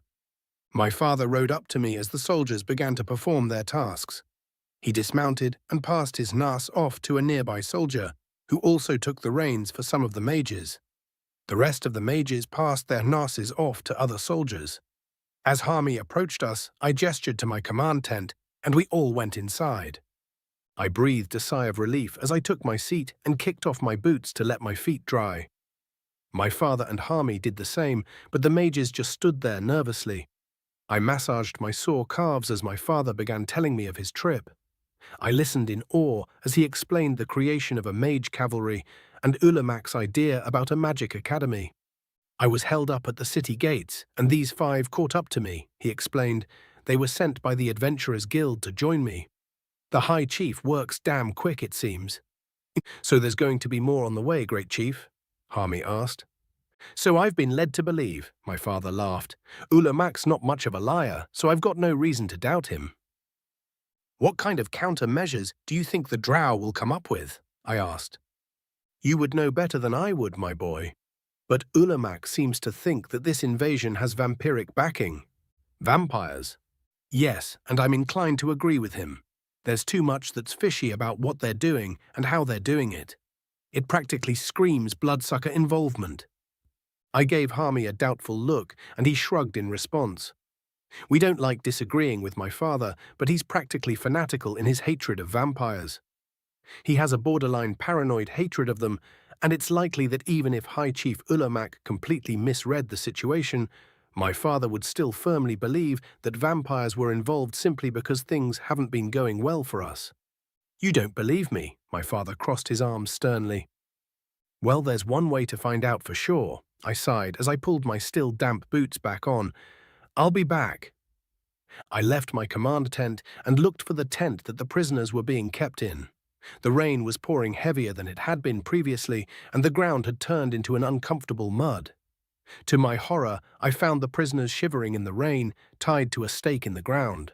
My father rode up to me as the soldiers began to perform their tasks. He dismounted and passed his nas off to a nearby soldier, who also took the reins for some of the mages. The rest of the mages passed their nurses off to other soldiers. As Harmy approached us, I gestured to my command tent, and we all went inside. I breathed a sigh of relief as I took my seat and kicked off my boots to let my feet dry. My father and Harmy did the same, but the mages just stood there nervously. I massaged my sore calves as my father began telling me of his trip. I listened in awe as he explained the creation of a mage cavalry and Ulamak's idea about a magic academy. I was held up at the city gates, and these 5 caught up to me, he explained. They were sent by the Adventurers Guild to join me. The High Chief works damn quick, it seems. So there's going to be more on the way, Great Chief? Harmy asked. So I've been led to believe, my father laughed. Ulamak's not much of a liar, so I've got no reason to doubt him. What kind of countermeasures do you think the drow will come up with? I asked. You would know better than I would, my boy. But Ulamak seems to think that this invasion has vampiric backing. Vampires. Yes, and I'm inclined to agree with him. There's too much that's fishy about what they're doing and how they're doing it. It practically screams bloodsucker involvement. I gave Harmy a doubtful look, and he shrugged in response. We don't like disagreeing with my father, but he's practically fanatical in his hatred of vampires. He has a borderline paranoid hatred of them, and it's likely that even if High Chief Ulamak completely misread the situation, my father would still firmly believe that vampires were involved simply because things haven't been going well for us. You don't believe me, my father crossed his arms sternly. Well, there's one way to find out for sure, I sighed as I pulled my still damp boots back on. I'll be back. I left my command tent and looked for the tent that the prisoners were being kept in. The rain was pouring heavier than it had been previously, and the ground had turned into an uncomfortable mud. To my horror, I found the prisoners shivering in the rain, tied to a stake in the ground.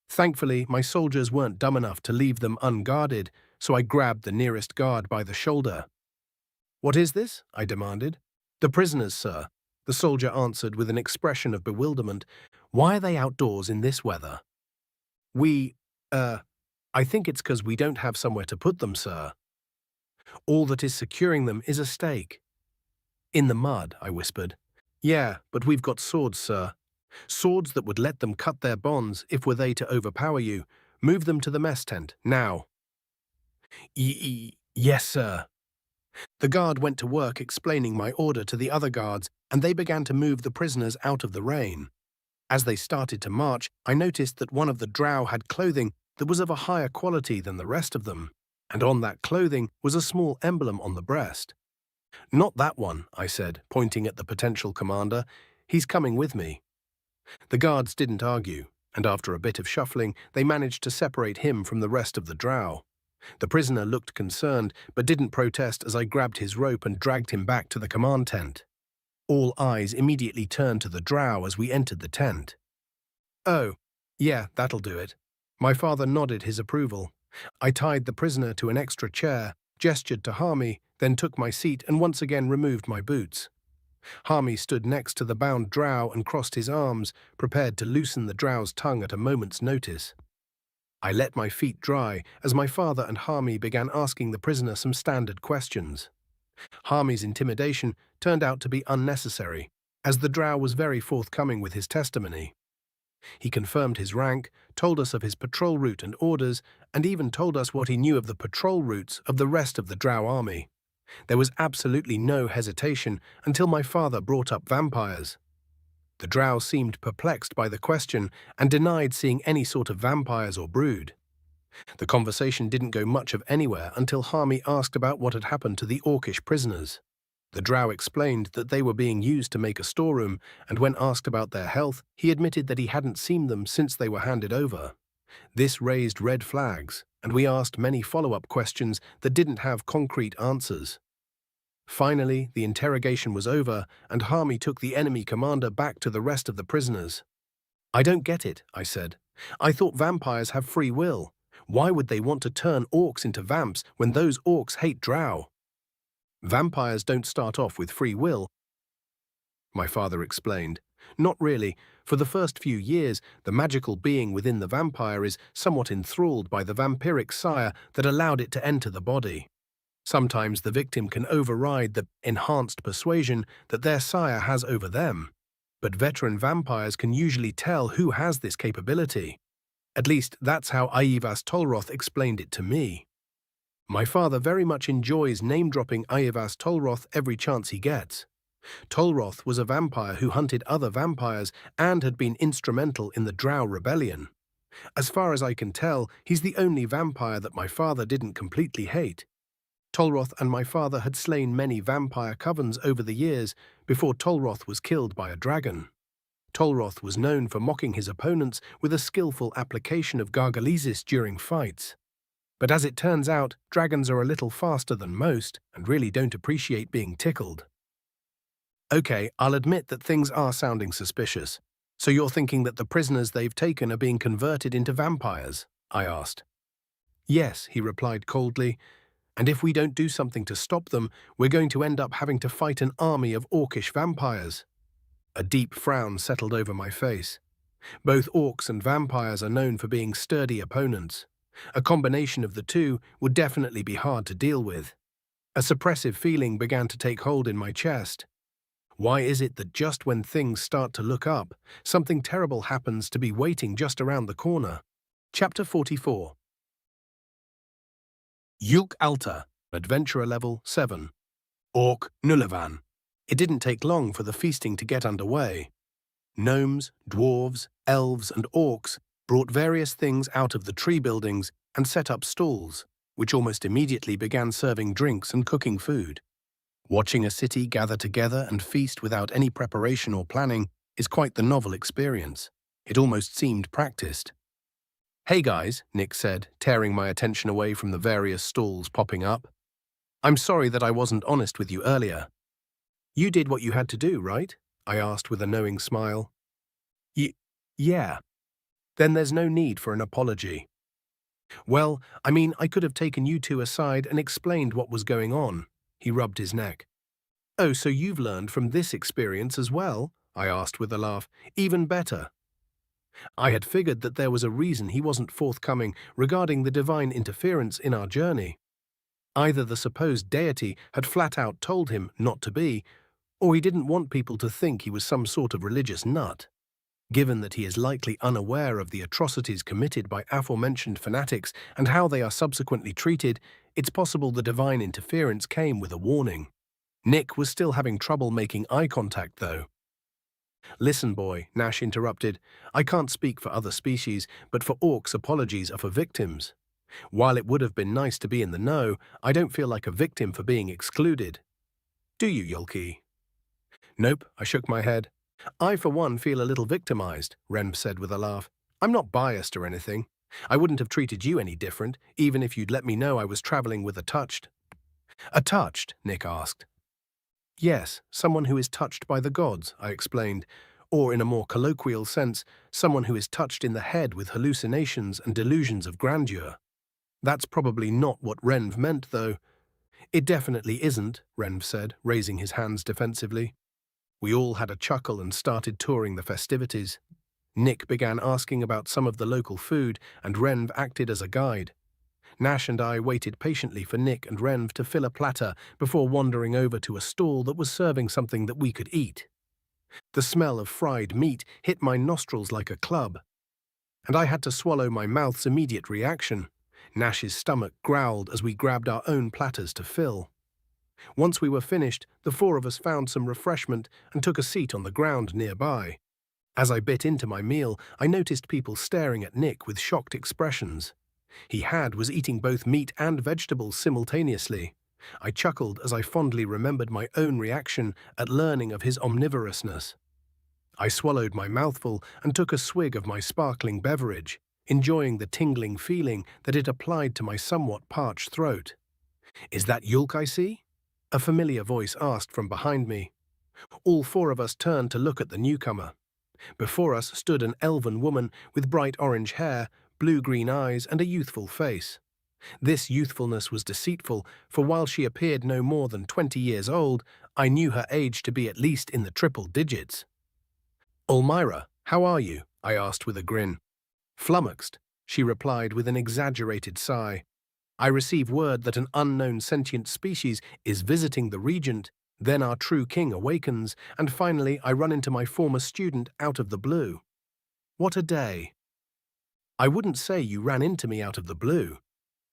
Thankfully, my soldiers weren't dumb enough to leave them unguarded, so I grabbed the nearest guard by the shoulder. What is this? I demanded. The prisoners, sir, the soldier answered with an expression of bewilderment. Why are they outdoors in this weather? I think it's 'cause we don't have somewhere to put them, sir. All that is securing them is a stake. In the mud, I whispered. Yeah, but we've got swords, sir. Swords that would let them cut their bonds if were they to overpower you. Move them to the mess tent, now. Yes, sir. The guard went to work explaining my order to the other guards, and they began to move the prisoners out of the rain. As they started to march, I noticed that one of the drow had clothing that was of a higher quality than the rest of them, and on that clothing was a small emblem on the breast. Not that one, I said, pointing at the potential commander. He's coming with me. The guards didn't argue, and after a bit of shuffling, they managed to separate him from the rest of the drow. The prisoner looked concerned, but didn't protest as I grabbed his rope and dragged him back to the command tent. All eyes immediately turned to the drow as we entered the tent. Oh, yeah, that'll do it. My father nodded his approval. I tied the prisoner to an extra chair, gestured to Harmy, then took my seat and once again removed my boots. Harmy stood next to the bound drow and crossed his arms, prepared to loosen the drow's tongue at a moment's notice. I let my feet dry as my father and Harmy began asking the prisoner some standard questions. Harmy's intimidation turned out to be unnecessary, as the drow was very forthcoming with his testimony. He confirmed his rank, told us of his patrol route and orders, and even told us what he knew of the patrol routes of the rest of the drow army. There was absolutely no hesitation until my father brought up vampires. The drow seemed perplexed by the question and denied seeing any sort of vampires or brood. The conversation didn't go much of anywhere until Harmy asked about what had happened to the orcish prisoners. The drow explained that they were being used to make a storeroom, and when asked about their health, he admitted that he hadn't seen them since they were handed over. This raised red flags, and we asked many follow-up questions that didn't have concrete answers. Finally, the interrogation was over, and Harmy took the enemy commander back to the rest of the prisoners. I don't get it, I said. I thought vampires have free will. Why would they want to turn orcs into vamps when those orcs hate drow? Vampires don't start off with free will, my father explained. Not really. For the first few years, the magical being within the vampire is somewhat enthralled by the vampiric sire that allowed it to enter the body. Sometimes the victim can override the enhanced persuasion that their sire has over them, but veteran vampires can usually tell who has this capability. At least that's how Aivas Tolroth explained it to me. My father very much enjoys name-dropping Aivas Tolroth every chance he gets. Tolroth was a vampire who hunted other vampires and had been instrumental in the Drow Rebellion. As far as I can tell, he's the only vampire that my father didn't completely hate. Tolroth and my father had slain many vampire covens over the years before Tolroth was killed by a dragon. Tolroth was known for mocking his opponents with a skillful application of gargalesis during fights. But as it turns out, dragons are a little faster than most and really don't appreciate being tickled. Okay, I'll admit that things are sounding suspicious. So you're thinking that the prisoners they've taken are being converted into vampires? I asked. Yes, he replied coldly, and if we don't do something to stop them, we're going to end up having to fight an army of orcish vampires. A deep frown settled over my face. Both orcs and vampires are known for being sturdy opponents. A combination of the two would definitely be hard to deal with. A suppressive feeling began to take hold in my chest. Why is it that just when things start to look up, something terrible happens to be waiting just around the corner? Chapter 44. Yulk Alta, Adventurer Level 7. Orc Nullivan. It didn't take long for the feasting to get underway. Gnomes, dwarves, elves, and orcs brought various things out of the tree buildings and set up stalls, which almost immediately began serving drinks and cooking food. Watching a city gather together and feast without any preparation or planning is quite the novel experience. It almost seemed practiced. Hey guys, Nick said, tearing my attention away from the various stalls popping up. I'm sorry that I wasn't honest with you earlier. You did what you had to do, right? I asked with a knowing smile. Yeah. Then there's no need for an apology. Well, I mean, I could have taken you two aside and explained what was going on. He rubbed his neck. Oh, so you've learned from this experience as well? I asked with a laugh. Even better. I had figured that there was a reason he wasn't forthcoming regarding the divine interference in our journey. Either the supposed deity had flat out told him not to be, or he didn't want people to think he was some sort of religious nut. Given that he is likely unaware of the atrocities committed by aforementioned fanatics and how they are subsequently treated, it's possible the divine interference came with a warning. Nick was still having trouble making eye contact, though. Listen, boy, Nash interrupted. I can't speak for other species, but for orcs, apologies are for victims. While it would have been nice to be in the know, I don't feel like a victim for being excluded. Do you, Yulki? Nope, I shook my head. I, for one, feel a little victimized, Renv said with a laugh. I'm not biased or anything. I wouldn't have treated you any different, even if you'd let me know I was traveling with a touched. A touched? Nick asked. Yes, someone who is touched by the gods, I explained, or in a more colloquial sense, someone who is touched in the head with hallucinations and delusions of grandeur. That's probably not what Renv meant, though. It definitely isn't, Renv said, raising his hands defensively. We all had a chuckle and started touring the festivities. Nick began asking about some of the local food, and Renv acted as a guide. Nash and I waited patiently for Nick and Renv to fill a platter before wandering over to a stall that was serving something that we could eat. The smell of fried meat hit my nostrils like a club, and I had to swallow my mouth's immediate reaction. Nash's stomach growled as we grabbed our own platters to fill. Once we were finished, the four of us found some refreshment and took a seat on the ground nearby. As I bit into my meal, I noticed people staring at Nick with shocked expressions. He was eating both meat and vegetables simultaneously. I chuckled as I fondly remembered my own reaction at learning of his omnivorousness. I swallowed my mouthful and took a swig of my sparkling beverage, enjoying the tingling feeling that it applied to my somewhat parched throat. Is that Yulk I see? A familiar voice asked from behind me. All four of us turned to look at the newcomer. Before us stood an elven woman with bright orange hair, blue-green eyes, and a youthful face. This youthfulness was deceitful, for while she appeared no more than 20 years old, I knew her age to be at least in the triple digits. Olmira, how are you? I asked with a grin. Flummoxed, she replied with an exaggerated sigh. I receive word that an unknown sentient species is visiting the regent, then our true king awakens, and finally I run into my former student out of the blue. What a day. I wouldn't say you ran into me out of the blue.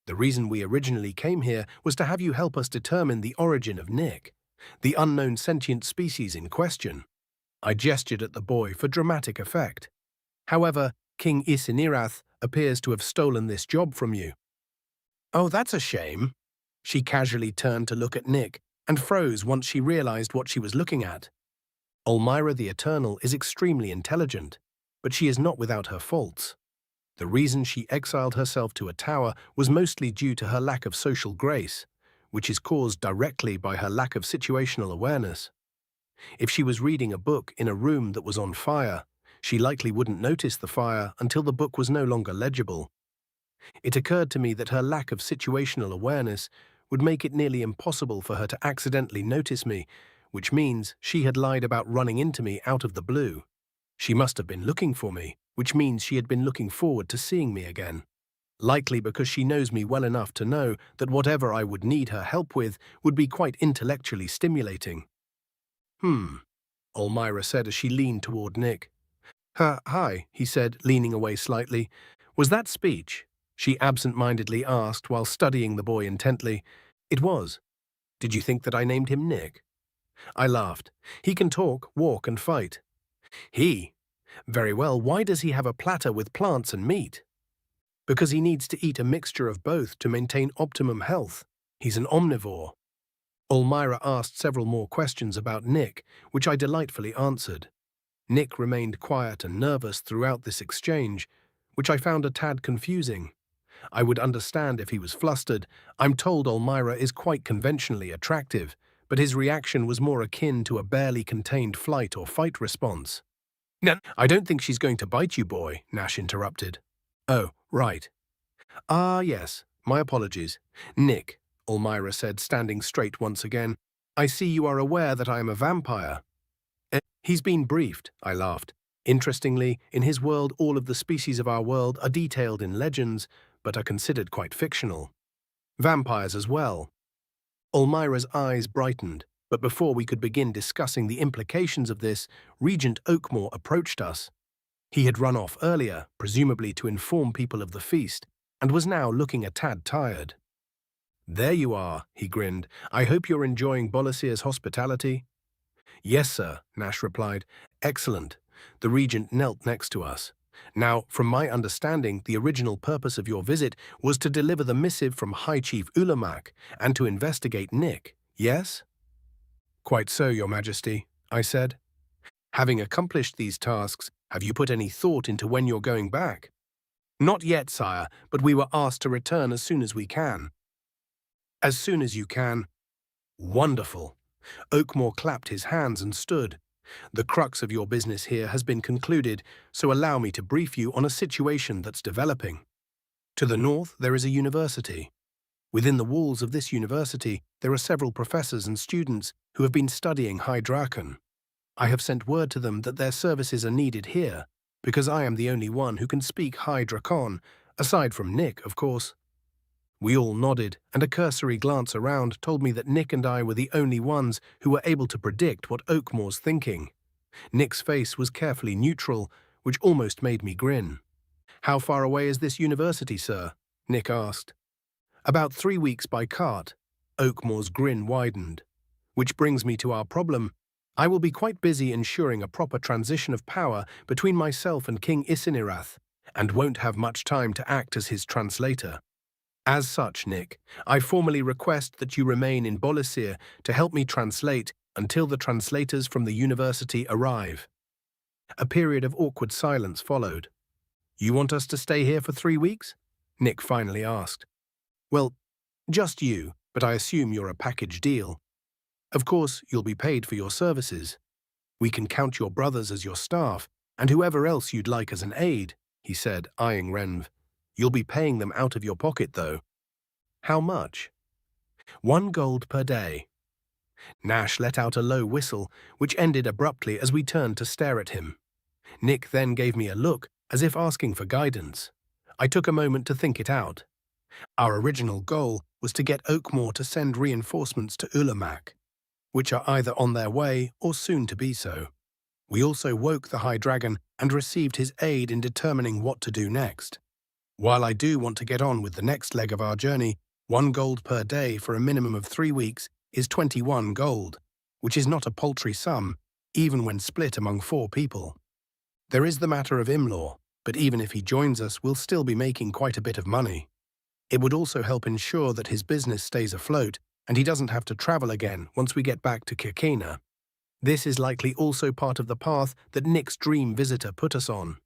The reason we originally came here was to have you help us determine the origin of Nick, the unknown sentient species in question. I gestured at the boy for dramatic effect. However, King Isekai appears to have stolen this job from you. Oh, that's a shame. She casually turned to look at Nick and froze once she realized what she was looking at. Elmira the Eternal is extremely intelligent, but she is not without her faults. The reason she exiled herself to a tower was mostly due to her lack of social grace, which is caused directly by her lack of situational awareness. If she was reading a book in a room that was on fire, she likely wouldn't notice the fire until the book was no longer legible. It occurred to me that her lack of situational awareness would make it nearly impossible for her to accidentally notice me, which means she had lied about running into me out of the blue. She must have been looking for me, which means she had been looking forward to seeing me again. Likely because she knows me well enough to know that whatever I would need her help with would be quite intellectually stimulating. Elmira said as she leaned toward Nick. Hi, he said, leaning away slightly. Was that speech? She absent-mindedly asked while studying the boy intently. It was. Did you think that I named him Nick? I laughed. He can talk, walk, and fight. He? Very well, why does he have a platter with plants and meat? Because he needs to eat a mixture of both to maintain optimum health. He's an omnivore. Elmira asked several more questions about Nick, which I delightfully answered. Nick remained quiet and nervous throughout this exchange, which I found a tad confusing. I would understand if he was flustered. I'm told Elmira is quite conventionally attractive, but his reaction was more akin to a barely contained flight or fight response. No, I don't think she's going to bite you, boy, Nash interrupted. Oh, right. Ah, yes, my apologies. Nick, Elmira said, standing straight once again, I see you are aware that I am a vampire. He's been briefed, I laughed. Interestingly, in his world all of the species of our world are detailed in legends, but are considered quite fictional. Vampires as well. Elmira's eyes brightened, but before we could begin discussing the implications of this, Regent Oakmore approached us. He had run off earlier, presumably to inform people of the feast, and was now looking a tad tired. There you are, he grinned. I hope you're enjoying Bolasir's hospitality. Yes, sir, Nash replied. Excellent. The regent knelt next to us. Now, from my understanding, the original purpose of your visit was to deliver the missive from High Chief Ulamak and to investigate Nick, yes? Quite so, Your Majesty, I said. Having accomplished these tasks, have you put any thought into when you're going back? Not yet, sire, but we were asked to return as soon as we can. As soon as you can. Wonderful. Oakmore clapped his hands and stood. The crux of your business here has been concluded, so allow me to brief you on a situation that's developing. To the north, there is a university. Within the walls of this university, there are several professors and students who have been studying High Draken. I have sent word to them that their services are needed here, because I am the only one who can speak High Drakon, aside from Nick, of course. We all nodded, and a cursory glance around told me that Nick and I were the only ones who were able to predict what Oakmore's thinking. Nick's face was carefully neutral, which almost made me grin. How far away is this university, sir? Nick asked. About 3 weeks by cart. Oakmore's grin widened. Which brings me to our problem. I will be quite busy ensuring a proper transition of power between myself and King Isekai, and won't have much time to act as his translator. As such, Nick, I formally request that you remain in Bolasir to help me translate until the translators from the university arrive. A period of awkward silence followed. You want us to stay here for 3 weeks? Nick finally asked. Well, just you, but I assume you're a package deal. Of course, you'll be paid for your services. We can count your brothers as your staff, and whoever else you'd like as an aide, he said, eyeing Renv. You'll be paying them out of your pocket, though. How much? 1 gold per day. Nash let out a low whistle, which ended abruptly as we turned to stare at him. Nick then gave me a look, as if asking for guidance. I took a moment to think it out. Our original goal was to get Oakmore to send reinforcements to Ulamak, which are either on their way or soon to be so. We also woke the High Dragon and received his aid in determining what to do next. While I do want to get on with the next leg of our journey, 1 gold per day for a minimum of 3 weeks is 21 gold, which is not a paltry sum, even when split among 4 people. There is the matter of Imlaw, but even if he joins us, we'll still be making quite a bit of money. It would also help ensure that his business stays afloat and he doesn't have to travel again once we get back to Kirkina. This is likely also part of the path that Nick's dream visitor put us on.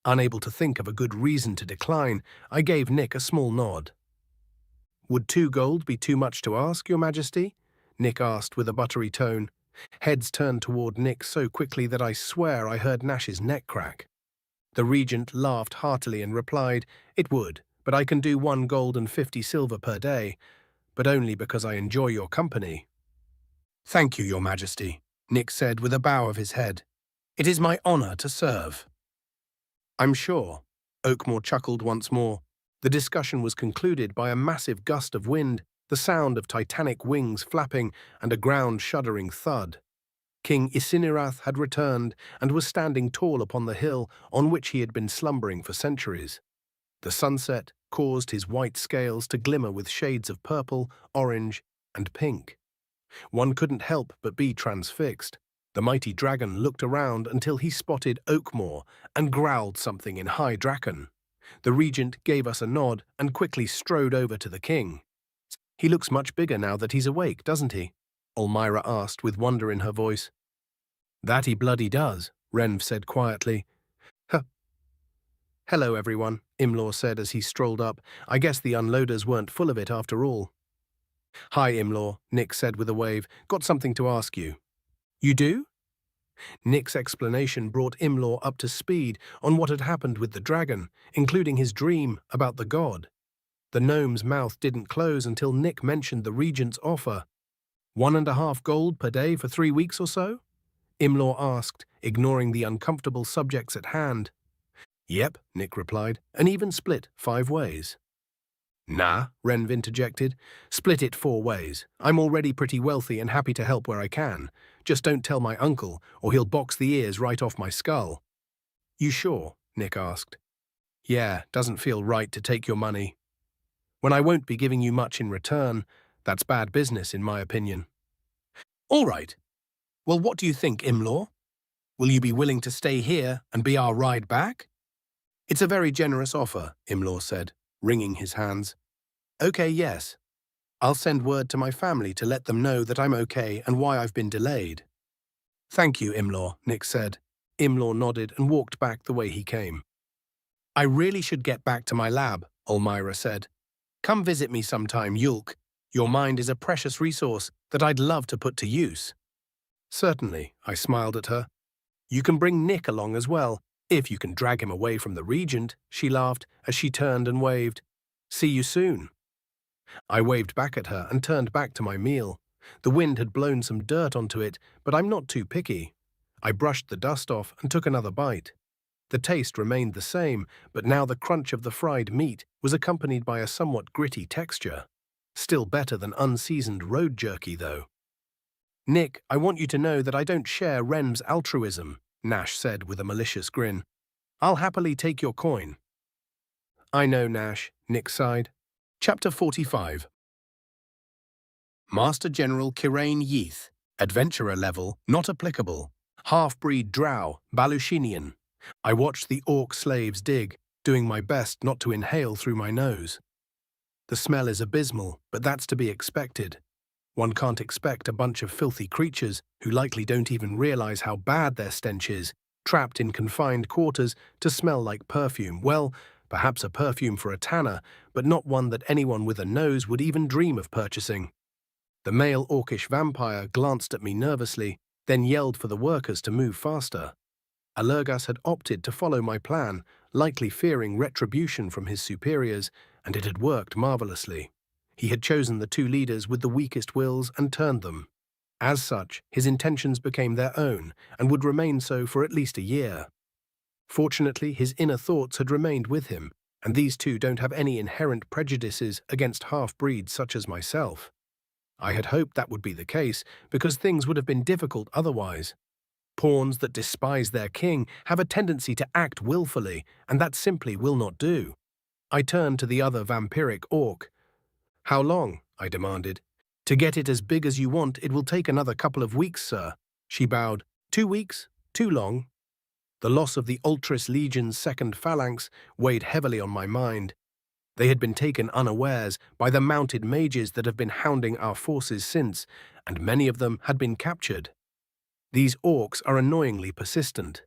Unable to think of a good reason to decline, I gave Nick a small nod. "Would 2 gold be too much to ask, Your Majesty?" Nick asked with a buttery tone. Heads turned toward Nick so quickly that I swear I heard Nash's neck crack. The regent laughed heartily and replied, "It would, but I can do 1 gold and 50 silver per day, but only because I enjoy your company." "Thank you, Your Majesty," Nick said with a bow of his head. "It is my honor to serve." "I'm sure." Oakmore chuckled once more. The discussion was concluded by a massive gust of wind, the sound of titanic wings flapping, and a ground-shuddering thud. King Isinirath had returned and was standing tall upon the hill on which he had been slumbering for centuries. The sunset caused his white scales to glimmer with shades of purple, orange, and pink. One couldn't help but be transfixed. The mighty dragon looked around until he spotted Oakmore and growled something in High Draken. The regent gave us a nod and quickly strode over to the king. "He looks much bigger now that he's awake, doesn't he?" Elmira asked with wonder in her voice. "That he bloody does," Renv said quietly. "Huh." "Hello, everyone," Imlaw said as he strolled up. "I guess the unloaders weren't full of it after all." "Hi, Imlaw," Nick said with a wave. "Got something to ask you." "You do?" Nick's explanation brought Imlaw up to speed on what had happened with the dragon, including his dream about the god. The gnome's mouth didn't close until Nick mentioned the regent's offer. 1.5 gold per day for 3 weeks or so? Imlaw asked, ignoring the uncomfortable subjects at hand. "Yep," Nick replied, "an even split 5 ways. "Nah," Renv interjected. "Split it 4 ways. I'm already pretty wealthy and happy to help where I can. Just don't tell my uncle, or he'll box the ears right off my skull." "You sure?" Nick asked. "Yeah, doesn't feel right to take your money. When I won't be giving you much in return, that's bad business in my opinion." "All right. Well, what do you think, Imlaw? Will you be willing to stay here and be our ride back?" "It's a very generous offer," Imlaw said, wringing his hands. "Okay, yes. I'll send word to my family to let them know that I'm okay and why I've been delayed." "Thank you, Imlaw," Nick said. Imlaw nodded and walked back the way he came. "I really should get back to my lab," Elmira said. "Come visit me sometime, Yulk. Your mind is a precious resource that I'd love to put to use." "Certainly," I smiled at her. "You can bring Nick along as well, if you can drag him away from the regent," she laughed as she turned and waved. "See you soon." I waved back at her and turned back to my meal. The wind had blown some dirt onto it, but I'm not too picky. I brushed the dust off and took another bite. The taste remained the same, but now the crunch of the fried meat was accompanied by a somewhat gritty texture. Still better than unseasoned road jerky, though. "Nick, I want you to know that I don't share Renv's altruism," Nash said with a malicious grin. "I'll happily take your coin." "I know, Nash," Nick sighed. Chapter 45. Master General Kirain Yeath, Adventurer level, not applicable. Half-breed drow, Balushinian. I watched the orc slaves dig, doing my best not to inhale through my nose. The smell is abysmal, but that's to be expected. One can't expect a bunch of filthy creatures, who likely don't even realize how bad their stench is, trapped in confined quarters, to smell like perfume. Well, perhaps a perfume for a tanner, but not one that anyone with a nose would even dream of purchasing. The male orcish vampire glanced at me nervously, then yelled for the workers to move faster. Allergas had opted to follow my plan, likely fearing retribution from his superiors, and it had worked marvelously. He had chosen the 2 leaders with the weakest wills and turned them. As such, his intentions became their own, and would remain so for at least a year. Fortunately, his inner thoughts had remained with him, and these two don't have any inherent prejudices against half-breeds such as myself. I had hoped that would be the case, because things would have been difficult otherwise. Pawns that despise their king have a tendency to act willfully, and that simply will not do. I turned to the other vampiric orc. "How long?" I demanded. "To get it as big as you want, it will take another couple of weeks, sir." She bowed. 2 weeks? Too long. The loss of the Ultras Legion's second phalanx weighed heavily on my mind. They had been taken unawares by the mounted mages that have been hounding our forces since, and many of them had been captured. These orcs are annoyingly persistent.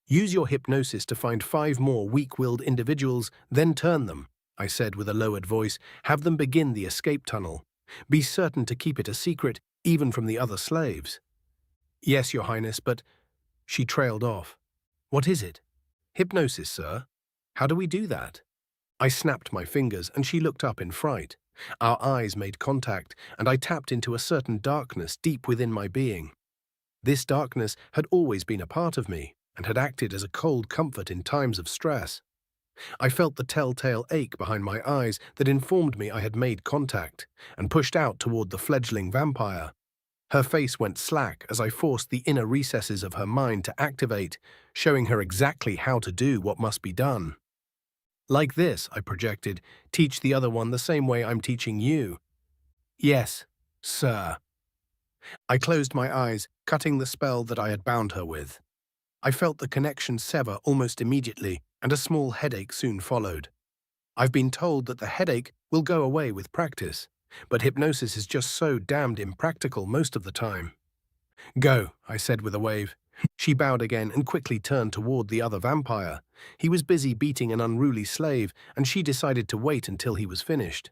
"Use your hypnosis to find 5 more weak-willed individuals, then turn them," I said with a lowered voice. "Have them begin the escape tunnel. Be certain to keep it a secret, even from the other slaves." "Yes, Your Highness, but—" She trailed off. "What is it?" "Hypnosis, sir." "How do we do that?" I snapped my fingers, and she looked up in fright. Our eyes made contact, and I tapped into a certain darkness deep within my being. This darkness had always been a part of me, and had acted as a cold comfort in times of stress. I felt the telltale ache behind my eyes that informed me I had made contact, and pushed out toward the fledgling vampire. Her face went slack as I forced the inner recesses of her mind to activate, showing her exactly how to do what must be done. "Like this," I projected. "Teach the other one the same way I'm teaching you." "Yes, sir." I closed my eyes, cutting the spell that I had bound her with. I felt the connection sever almost immediately, and a small headache soon followed. I've been told that the headache will go away with practice, but hypnosis is just so damned impractical most of the time. "Go," I said with a wave. She bowed again and quickly turned toward the other vampire. He was busy beating an unruly slave, and she decided to wait until he was finished.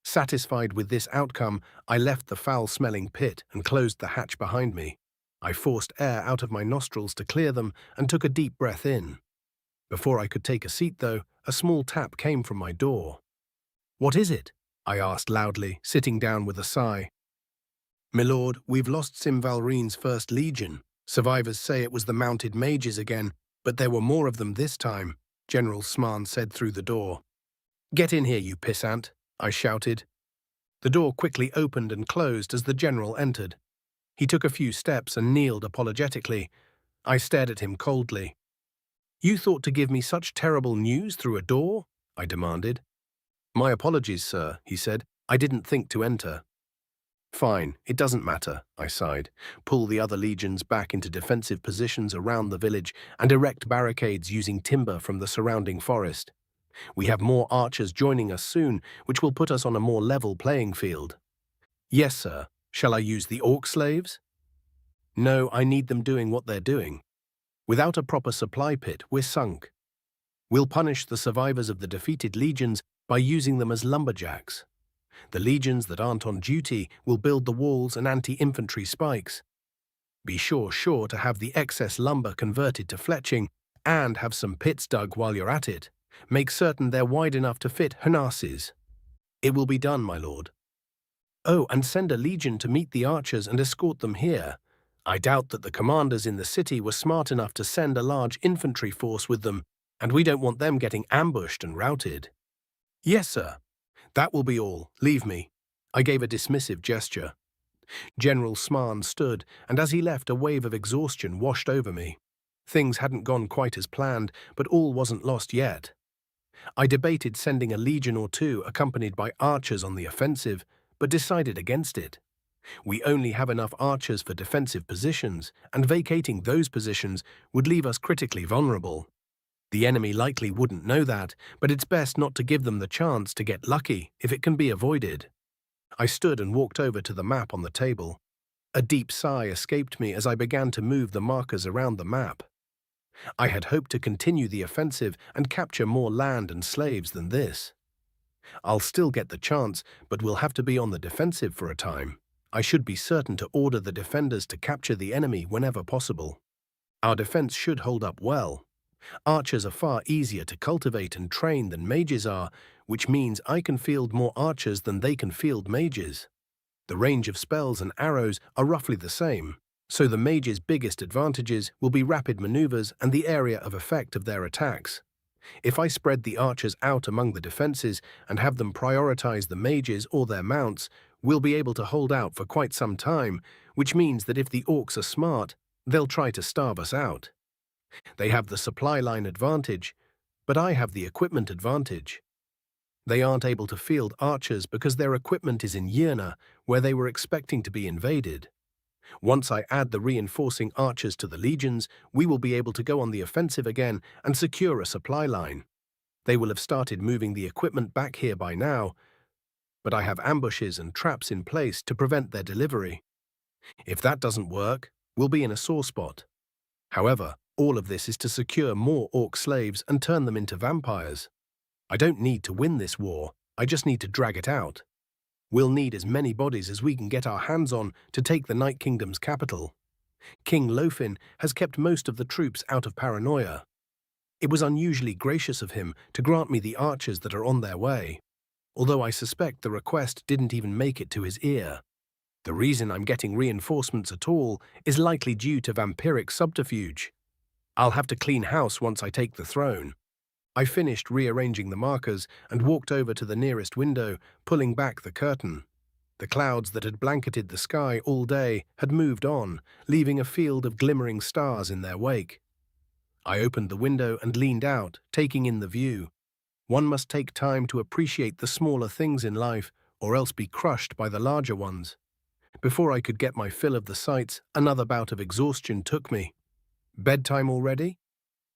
Satisfied with this outcome, I left the foul-smelling pit and closed the hatch behind me. I forced air out of my nostrils to clear them and took a deep breath in. Before I could take a seat, though, a small tap came from my door. "What is it?" I asked loudly, sitting down with a sigh. "Milord, we've lost Simvalrine's first legion. Survivors say it was the mounted mages again, but there were more of them this time," General Smarn said through the door. "Get in here, you pissant," I shouted. The door quickly opened and closed as the general entered. He took a few steps and kneeled apologetically. I stared at him coldly. "You thought to give me such terrible news through a door?" I demanded. "My apologies, sir," he said. "I didn't think to enter." "Fine, it doesn't matter," I sighed. "Pull the other legions back into defensive positions around the village and erect barricades using timber from the surrounding forest. We have more archers joining us soon, which will put us on a more level playing field." "Yes, sir. Shall I use the orc slaves?" "No, I need them doing what they're doing. Without a proper supply pit, we're sunk. We'll punish the survivors of the defeated legions by using them as lumberjacks. The legions that aren't on duty will build the walls and anti-infantry spikes. Be sure to have the excess lumber converted to fletching, and have some pits dug while you're at it. Make certain they're wide enough to fit harnesses." "It will be done, my lord." "Oh, and send a legion to meet the archers and escort them here. I doubt that the commanders in the city were smart enough to send a large infantry force with them, and we don't want them getting ambushed and routed." "Yes, sir." "That will be all. Leave me." I gave a dismissive gesture. General Smarn stood, and as he left, a wave of exhaustion washed over me. Things hadn't gone quite as planned, but all wasn't lost yet. I debated sending a legion or two accompanied by archers on the offensive, but decided against it. We only have enough archers for defensive positions, and vacating those positions would leave us critically vulnerable. The enemy likely wouldn't know that, but it's best not to give them the chance to get lucky if it can be avoided. I stood and walked over to the map on the table. A deep sigh escaped me as I began to move the markers around the map. I had hoped to continue the offensive and capture more land and slaves than this. I'll still get the chance, but we'll have to be on the defensive for a time. I should be certain to order the defenders to capture the enemy whenever possible. Our defense should hold up well. Archers are far easier to cultivate and train than mages are, which means I can field more archers than they can field mages. The range of spells and arrows are roughly the same, so the mages' biggest advantages will be rapid maneuvers and the area of effect of their attacks. If I spread the archers out among the defenses and have them prioritize the mages or their mounts, we'll be able to hold out for quite some time, which means that if the orcs are smart, they'll try to starve us out. They have the supply line advantage, but I have the equipment advantage. They aren't able to field archers because their equipment is in Yirna, where they were expecting to be invaded. Once I add the reinforcing archers to the legions, we will be able to go on the offensive again and secure a supply line. They will have started moving the equipment back here by now, but I have ambushes and traps in place to prevent their delivery. If that doesn't work, we'll be in a sore spot. However, all of this is to secure more orc slaves and turn them into vampires. I don't need to win this war, I just need to drag it out. We'll need as many bodies as we can get our hands on to take the Night Kingdom's capital. King Lofin has kept most of the troops out of Paranoia. It was unusually gracious of him to grant me the archers that are on their way, although I suspect the request didn't even make it to his ear. The reason I'm getting reinforcements at all is likely due to vampiric subterfuge. I'll have to clean house once I take the throne. I finished rearranging the markers and walked over to the nearest window, pulling back the curtain. The clouds that had blanketed the sky all day had moved on, leaving a field of glimmering stars in their wake. I opened the window and leaned out, taking in the view. One must take time to appreciate the smaller things in life, or else be crushed by the larger ones. Before I could get my fill of the sights, another bout of exhaustion took me. Bedtime already?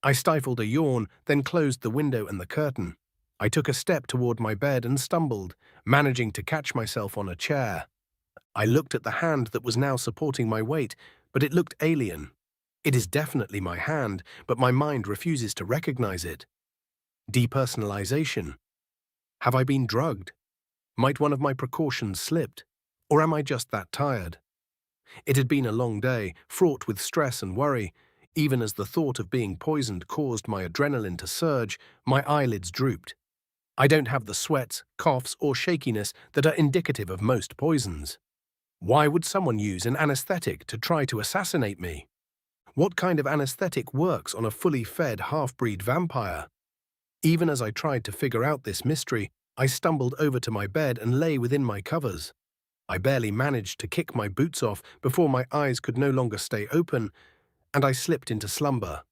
I stifled a yawn, then closed the window and the curtain. I took a step toward my bed and stumbled, managing to catch myself on a chair. I looked at the hand that was now supporting my weight, but it looked alien. It is definitely my hand, but my mind refuses to recognize it. Depersonalization. Have I been drugged? Might one of my precautions slipped? Or am I just that tired? It had been a long day, fraught with stress and worry. Even as the thought of being poisoned caused my adrenaline to surge, my eyelids drooped. I don't have the sweats, coughs, or shakiness that are indicative of most poisons. Why would someone use an anesthetic to try to assassinate me? What kind of anesthetic works on a fully fed half-breed vampire? Even as I tried to figure out this mystery, I stumbled over to my bed and lay within my covers. I barely managed to kick my boots off before my eyes could no longer stay open, and I slipped into slumber.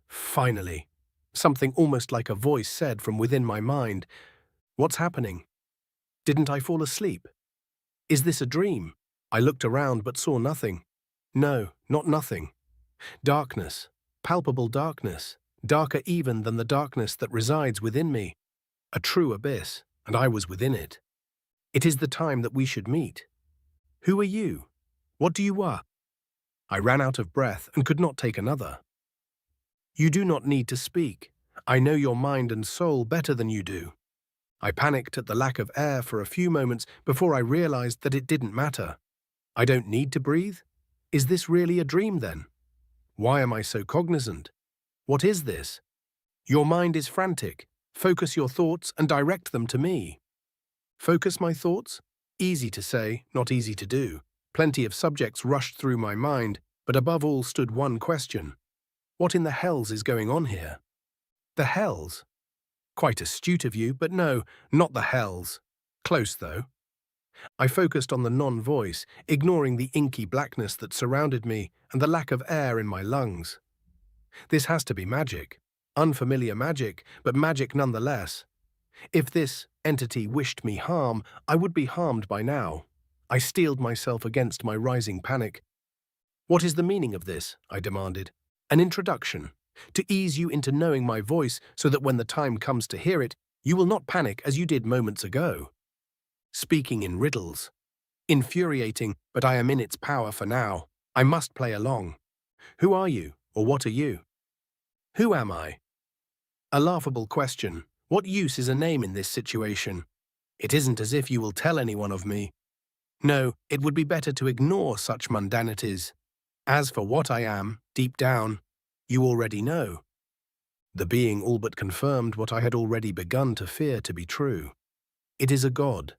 Finally, something almost like a voice said from within my mind, "What's happening? Didn't I fall asleep? Is this a dream?" I looked around but saw nothing. No, not nothing. Darkness, palpable darkness, darker even than the darkness that resides within me. A true abyss, and I was within it. It is the time that we should meet. Who are you? What do you want? I ran out of breath and could not take another. You do not need to speak. I know your mind and soul better than you do. I panicked at the lack of air for a few moments before I realized that it didn't matter. I don't need to breathe? Is this really a dream then? Why am I so cognizant? What is this? Your mind is frantic. Focus your thoughts and direct them to me. Focus my thoughts? Easy to say, not easy to do. Plenty of subjects rushed through my mind, but above all stood one question. What in the hells is going on here? The hells? Quite astute of you, but no, not the hells. Close, though. I focused on the non-voice, ignoring the inky blackness that surrounded me and the lack of air in my lungs. This has to be magic. Unfamiliar magic, but magic nonetheless. If this entity wished me harm, I would be harmed by now. I steeled myself against my rising panic. What is the meaning of this? I demanded. An introduction, to ease you into knowing my voice so that when the time comes to hear it, you will not panic as you did moments ago. Speaking in riddles. Infuriating, but I am in its power for now. I must play along. Who are you, or what are you? Who am I? A laughable question. What use is a name in this situation? It isn't as if you will tell anyone of me. No, it would be better to ignore such mundanities. As for what I am, deep down, you already know. The being all but confirmed what I had already begun to fear to be true. It is a god,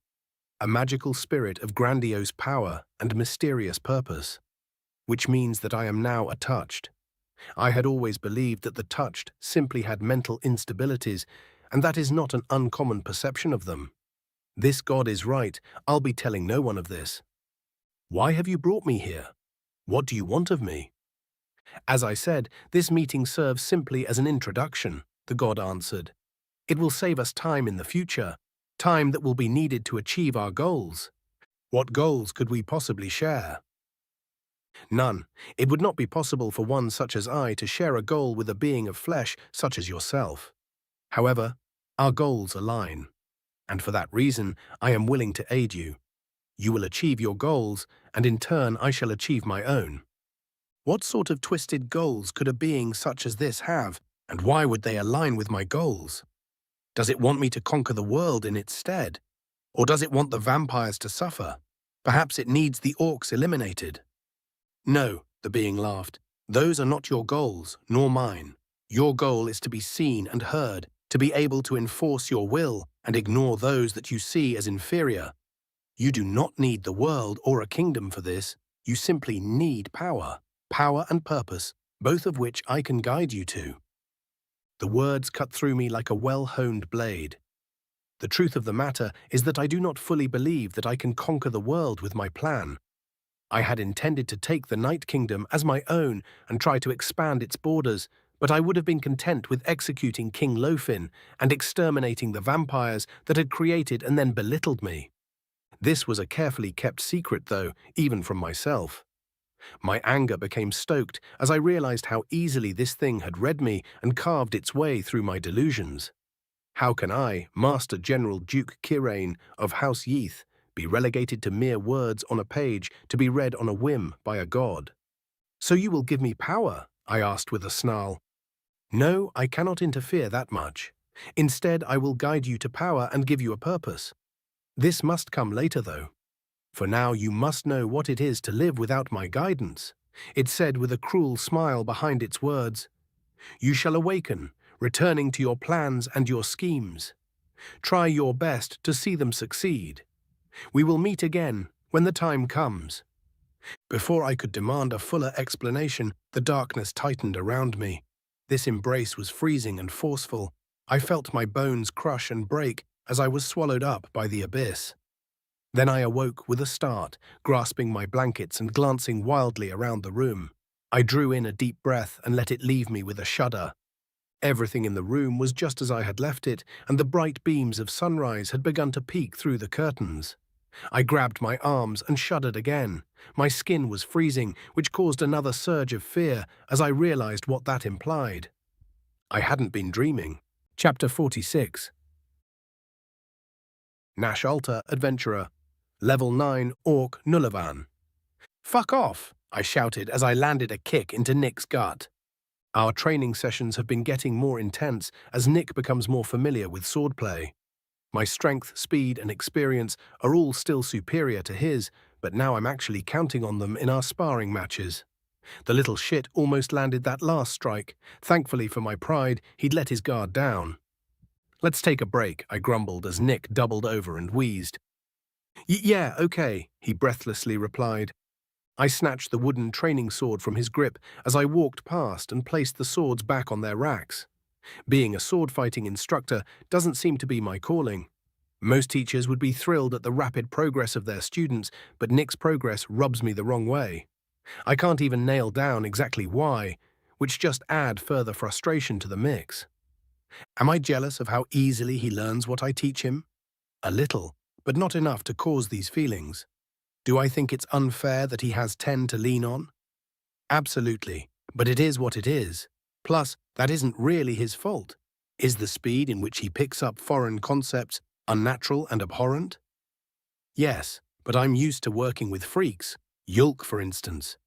a magical spirit of grandiose power and mysterious purpose, which means that I am now attached. I had always believed that the touched simply had mental instabilities, and that is not an uncommon perception of them. This god is right, I'll be telling no one of this. Why have you brought me here? What do you want of me? As I said, this meeting serves simply as an introduction, the god answered. It will save us time in the future, time that will be needed to achieve our goals. What goals could we possibly share? None. It would not be possible for one such as I to share a goal with a being of flesh such as yourself. However, our goals align, and for that reason I am willing to aid you. You will achieve your goals, and in turn I shall achieve my own. What sort of twisted goals could a being such as this have, and why would they align with my goals? Does it want me to conquer the world in its stead? Or does it want the vampires to suffer? Perhaps it needs the orcs eliminated. No, the being laughed. Those are not your goals, nor mine. Your goal is to be seen and heard, to be able to enforce your will and ignore those that you see as inferior. You do not need the world or a kingdom for this. You simply need power. Power and purpose, both of which I can guide you to. The words cut through me like a well-honed blade. The truth of the matter is that I do not fully believe that I can conquer the world with my plan. I had intended to take the Night Kingdom as my own and try to expand its borders, but I would have been content with executing King Lofin and exterminating the vampires that had created and then belittled me. This was a carefully kept secret, though, even from myself. My anger became stoked as I realized how easily this thing had read me and carved its way through my delusions. How can I, Master General Duke Kirain of House Yeath, be relegated to mere words on a page to be read on a whim by a god? So you will give me power? I asked with a snarl. No, I cannot interfere that much. Instead, I will guide you to power and give you a purpose. This must come later, though. For now you must know what it is to live without my guidance. It said with a cruel smile behind its words. You shall awaken, returning to your plans and your schemes. Try your best to see them succeed. We will meet again when the time comes. Before I could demand a fuller explanation, the darkness tightened around me. This embrace was freezing and forceful. I felt my bones crush and break as I was swallowed up by the abyss. Then I awoke with a start, grasping my blankets and glancing wildly around the room. I drew in a deep breath and let it leave me with a shudder. Everything in the room was just as I had left it, and the bright beams of sunrise had begun to peek through the curtains. I grabbed my arms and shuddered again. My skin was freezing, which caused another surge of fear as I realized what that implied. I hadn't been dreaming. Chapter 46. Nash Alta Adventurer, Level 9 Orc Nullivan. Fuck off, I shouted as I landed a kick into Nick's gut. Our training sessions have been getting more intense as Nick becomes more familiar with swordplay. My strength, speed, and experience are all still superior to his, but now I'm actually counting on them in our sparring matches. The little shit almost landed that last strike. Thankfully for my pride, he'd let his guard down. Let's take a break, I grumbled as Nick doubled over and wheezed. Yeah, okay, he breathlessly replied. I snatched the wooden training sword from his grip as I walked past and placed the swords back on their racks. Being a sword-fighting instructor doesn't seem to be my calling. Most teachers would be thrilled at the rapid progress of their students, but Nick's progress rubs me the wrong way. I can't even nail down exactly why, which just add further frustration to the mix. Am I jealous of how easily he learns what I teach him? A little, but not enough to cause these feelings. Do I think it's unfair that he has 10 to lean on? Absolutely, but it is what it is. Plus, that isn't really his fault. Is the speed in which he picks up foreign concepts unnatural and abhorrent? Yes, but I'm used to working with freaks, Yulk for instance.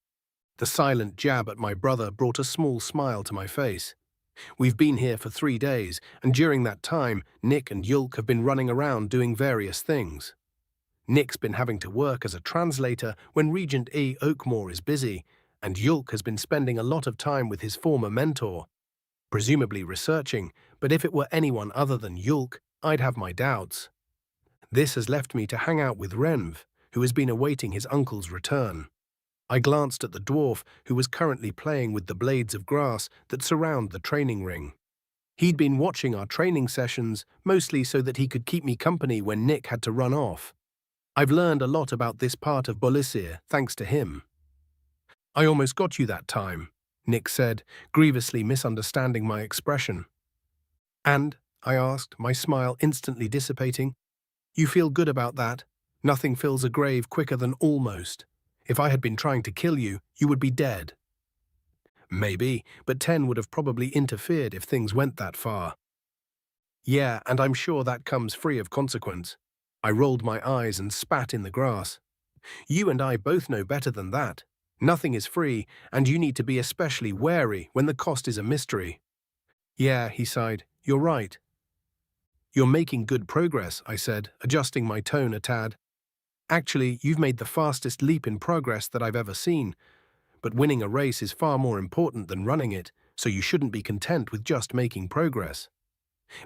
The silent jab at my brother brought a small smile to my face. We've been here for 3 days, and during that time, Nick and Yulk have been running around doing various things. Nick's been having to work as a translator when Regent E. Oakmore is busy, and Yulk has been spending a lot of time with his former mentor, presumably researching, but if it were anyone other than Yulk, I'd have my doubts. This has left me to hang out with Renv, who has been awaiting his uncle's return. I glanced at the dwarf who was currently playing with the blades of grass that surround the training ring. He'd been watching our training sessions, mostly so that he could keep me company when Nick had to run off. I've learned a lot about this part of Bolisir thanks to him. I almost got you that time, Nick said, grievously misunderstanding my expression. And, I asked, my smile instantly dissipating, you feel good about that? Nothing fills a grave quicker than almost. If I had been trying to kill you, you would be dead. Maybe, but 10 would have probably interfered if things went that far. Yeah, and I'm sure that comes free of consequence. I rolled my eyes and spat in the grass. You and I both know better than that. Nothing is free, and you need to be especially wary when the cost is a mystery. Yeah, he sighed, you're right. You're making good progress, I said, adjusting my tone a tad. Actually, you've made the fastest leap in progress that I've ever seen. But winning a race is far more important than running it, so you shouldn't be content with just making progress.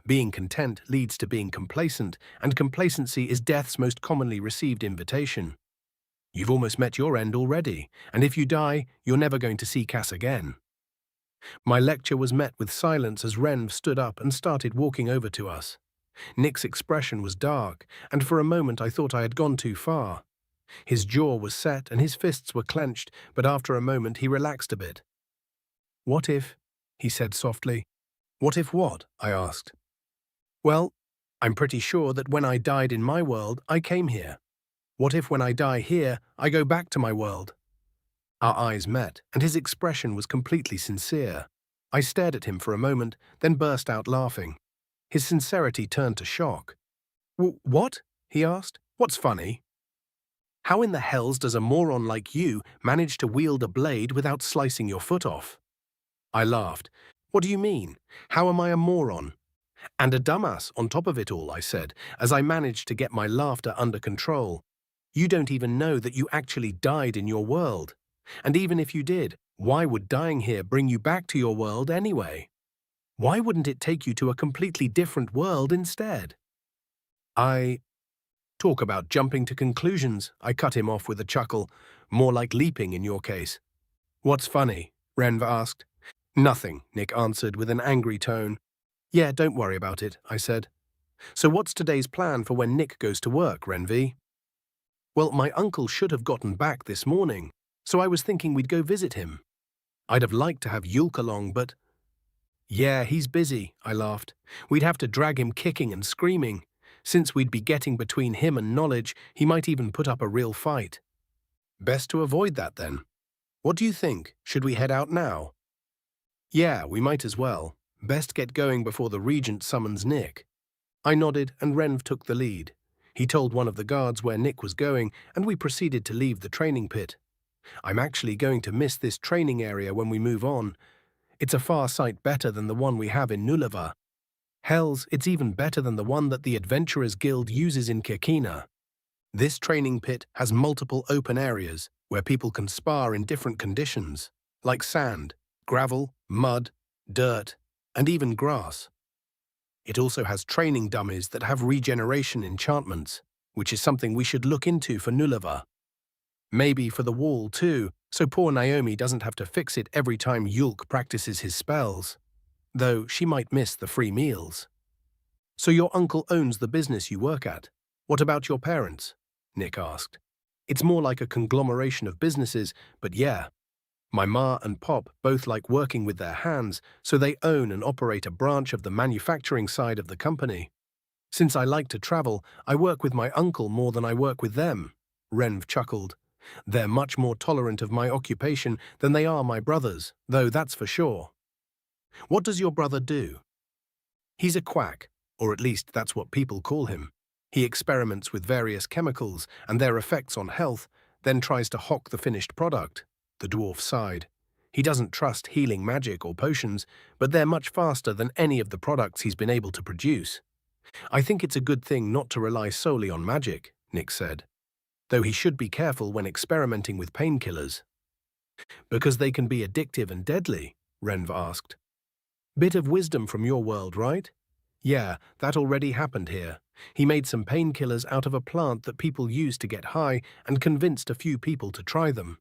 Being content leads to being complacent, and complacency is death's most commonly received invitation. You've almost met your end already, and if you die, you're never going to see Cass again. My lecture was met with silence as Renv stood up and started walking over to us. Nick's expression was dark, and for a moment I thought I had gone too far. His jaw was set and his fists were clenched, but after a moment he relaxed a bit. What if, he said softly. What if what? I asked. Well, I'm pretty sure that when I died in my world, I came here. What if when I die here, I go back to my world? Our eyes met, and his expression was completely sincere. I stared at him for a moment, then burst out laughing. His sincerity turned to shock. What? He asked. What's funny? How in the hells does a moron like you manage to wield a blade without slicing your foot off? I laughed. What do you mean? How am I a moron? And a dumbass on top of it all, I said, as I managed to get my laughter under control. You don't even know that you actually died in your world. And even if you did, why would dying here bring you back to your world anyway? Why wouldn't it take you to a completely different world instead? Talk about jumping to conclusions, I cut him off with a chuckle, more like leaping in your case. What's funny? Renv asked. Nothing, Nick answered with an angry tone. Yeah, don't worry about it, I said. So what's today's plan for when Nick goes to work, Renv? Well, my uncle should have gotten back this morning, so I was thinking we'd go visit him. I'd have liked to have Yulk along, but... Yeah, he's busy, I laughed. We'd have to drag him kicking and screaming. Since we'd be getting between him and knowledge, he might even put up a real fight. Best to avoid that then. What do you think? Should we head out now? Yeah, we might as well. Best get going before the Regent summons Nick. I nodded and Renv took the lead. He told one of the guards where Nick was going, and we proceeded to leave the training pit. I'm actually going to miss this training area when we move on. It's a far sight better than the one we have in Nulava. Hells, it's even better than the one that the Adventurers Guild uses in Kirkina. This training pit has multiple open areas where people can spar in different conditions, like sand, gravel, mud, dirt, and even grass. It also has training dummies that have regeneration enchantments, which is something we should look into for Nulava. Maybe for the wall too, so poor Naomi doesn't have to fix it every time Yulk practices his spells. Though she might miss the free meals. So your uncle owns the business you work at. What about your parents? Nick asked. It's more like a conglomeration of businesses, but yeah. My ma and pop both like working with their hands, so they own and operate a branch of the manufacturing side of the company. Since I like to travel, I work with my uncle more than I work with them. Renv chuckled. They're much more tolerant of my occupation than they are my brothers, though that's for sure. What does your brother do? He's a quack, or at least that's what people call him. He experiments with various chemicals and their effects on health, then tries to hawk the finished product. The dwarf sighed. He doesn't trust healing magic or potions, but they're much faster than any of the products he's been able to produce. I think it's a good thing not to rely solely on magic, Nick said. Though he should be careful when experimenting with painkillers. Because they can be addictive and deadly, Renv asked. Bit of wisdom from your world, right? Yeah, that already happened here. He made some painkillers out of a plant that people use to get high and convinced a few people to try them.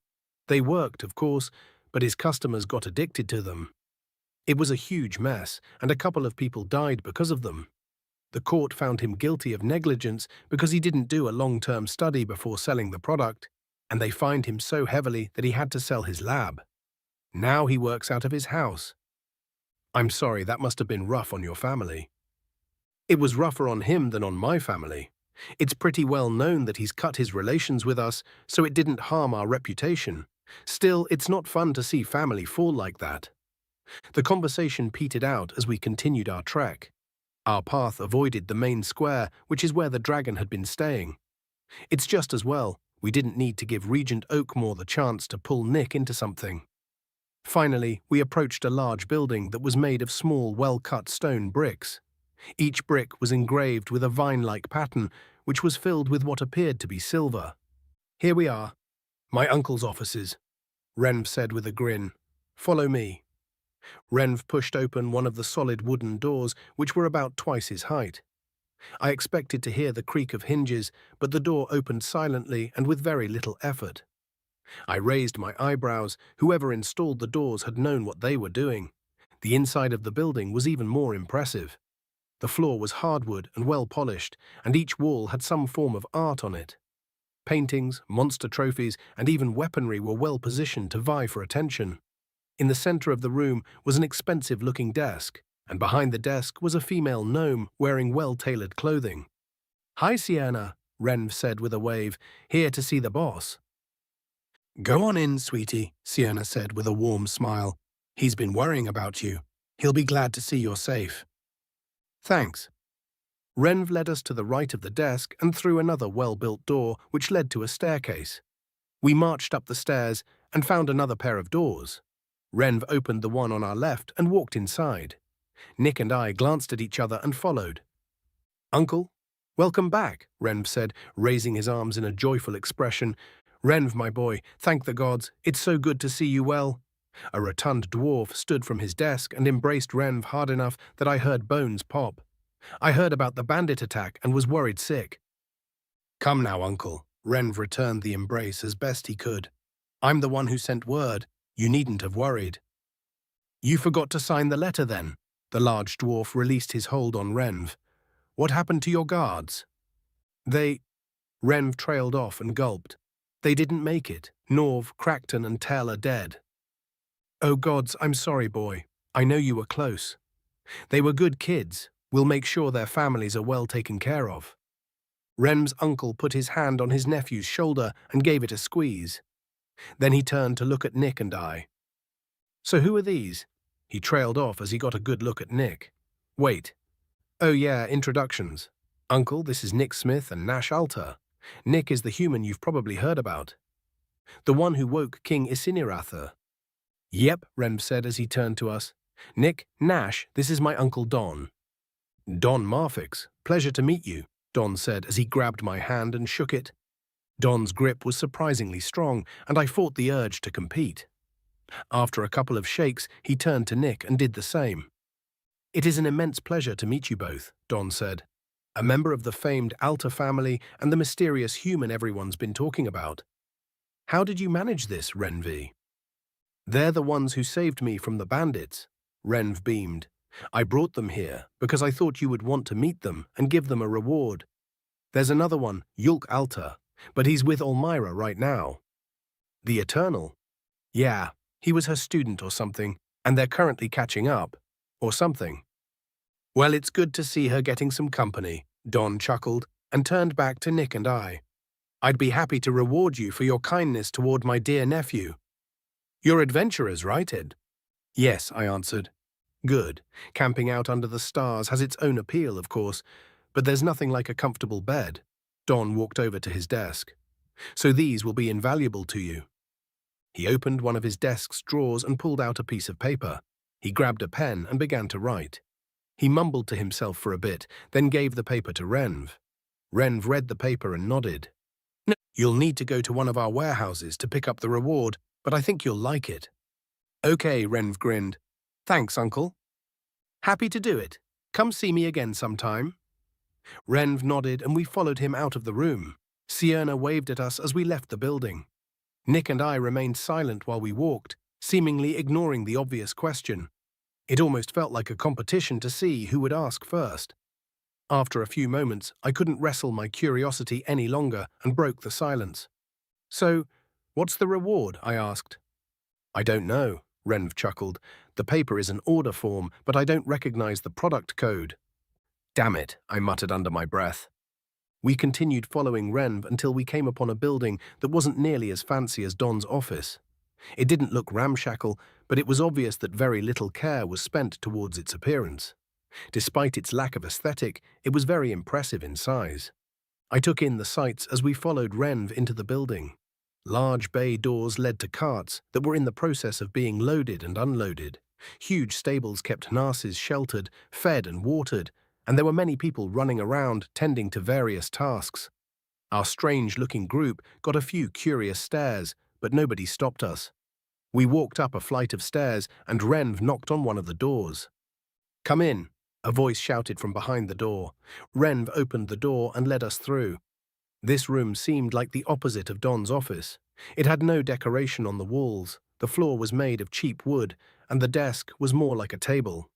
They worked, of course, but his customers got addicted to them. It was a huge mess, and a couple of people died because of them. The court found him guilty of negligence because he didn't do a long-term study before selling the product, and they fined him so heavily that he had to sell his lab. Now he works out of his house. I'm sorry, that must have been rough on your family. It was rougher on him than on my family. It's pretty well known that he's cut his relations with us, so it didn't harm our reputation. Still, it's not fun to see family fall like that. The conversation petered out as we continued our trek. Our path avoided the main square, which is where the dragon had been staying. It's just as well. We didn't need to give Regent Oakmore the chance to pull Nick into something. Finally, we approached a large building that was made of small, well-cut stone bricks. Each brick was engraved with a vine-like pattern, which was filled with what appeared to be silver. Here we are. My uncle's offices, Renv said with a grin. Follow me. Renv pushed open one of the solid wooden doors, which were about twice his height. I expected to hear the creak of hinges, but the door opened silently and with very little effort. I raised my eyebrows. Whoever installed the doors had known what they were doing. The inside of the building was even more impressive. The floor was hardwood and well polished, and each wall had some form of art on it. Paintings, monster trophies, and even weaponry were well positioned to vie for attention. In the center of the room was an expensive-looking desk, and behind the desk was a female gnome wearing well-tailored clothing. Hi, Sienna, Renv said with a wave, here to see the boss. Go on in, sweetie, Sienna said with a warm smile. He's been worrying about you. He'll be glad to see you're safe. Thanks. Renv led us to the right of the desk and through another well-built door which led to a staircase. We marched up the stairs and found another pair of doors. Renv opened the one on our left and walked inside. Nick and I glanced at each other and followed. Uncle, welcome back, Renv said, raising his arms in a joyful expression. Renv, my boy, thank the gods, it's so good to see you well. A rotund dwarf stood from his desk and embraced Renv hard enough that I heard bones pop. I heard about the bandit attack and was worried sick. Come now, uncle. Renv returned the embrace as best he could. I'm the one who sent word. You needn't have worried. You forgot to sign the letter then. The large dwarf released his hold on Renv. What happened to your guards? Renv trailed off and gulped. They didn't make it. Norv, Crackton, and Tell are dead. Oh gods, I'm sorry, boy. I know you were close. They were good kids. We'll make sure their families are well taken care of. Renv's uncle put his hand on his nephew's shoulder and gave it a squeeze. Then he turned to look at Nick and I. So who are these? He trailed off as he got a good look at Nick. Wait. Oh yeah, introductions. Uncle, this is Nick Smith and Nash Alter. Nick is the human you've probably heard about. The one who woke King Isinirathur. Yep, Renv said as he turned to us. Nick, Nash, this is my uncle Don. Don Marfix, pleasure to meet you, Don said as he grabbed my hand and shook it. Don's grip was surprisingly strong, and I fought the urge to compete. After a couple of shakes, he turned to Nick and did the same. It is an immense pleasure to meet you both, Don said. A member of the famed Alter family and the mysterious human everyone's been talking about. How did you manage this, Renv? They're the ones who saved me from the bandits. Renv beamed. I brought them here because I thought you would want to meet them and give them a reward. There's another one, Yulk Alter, but he's with Elmira right now. The Eternal? Yeah, he was her student or something, and they're currently catching up, or something. Well, it's good to see her getting some company, Don chuckled and turned back to Nick and I. I'd be happy to reward you for your kindness toward my dear nephew. You're adventurers, right, Ed? Yes, I answered. Good. Camping out under the stars has its own appeal, of course, but there's nothing like a comfortable bed. Don walked over to his desk. So these will be invaluable to you. He opened one of his desk's drawers and pulled out a piece of paper. He grabbed a pen and began to write. He mumbled to himself for a bit, then gave the paper to Renv. Renv read the paper and nodded. No, you'll need to go to one of our warehouses to pick up the reward, but I think you'll like it. Okay, Renv grinned. Thanks, Uncle. Happy to do it. Come see me again sometime. Renv nodded and we followed him out of the room. Sienna waved at us as we left the building. Nick and I remained silent while we walked, seemingly ignoring the obvious question. It almost felt like a competition to see who would ask first. After a few moments, I couldn't wrestle my curiosity any longer and broke the silence. "So, what's the reward?" I asked. "I don't know," Renv chuckled. "The paper is an order form, but I don't recognize the product code." "Damn it," I muttered under my breath. We continued following Renv until we came upon a building that wasn't nearly as fancy as Don's office. It didn't look ramshackle, but it was obvious that very little care was spent towards its appearance. Despite its lack of aesthetic, it was very impressive in size. I took in the sights as we followed Renv into the building. Large bay doors led to carts that were in the process of being loaded and unloaded. Huge stables kept nurses sheltered, fed and watered, and there were many people running around tending to various tasks. Our strange-looking group got a few curious stares, but nobody stopped us. We walked up a flight of stairs and Renv knocked on one of the doors. "Come in," a voice shouted from behind the door. Renv opened the door and led us through. This room seemed like the opposite of Don's office. It had no decoration on the walls, the floor was made of cheap wood, and the desk was more like a table.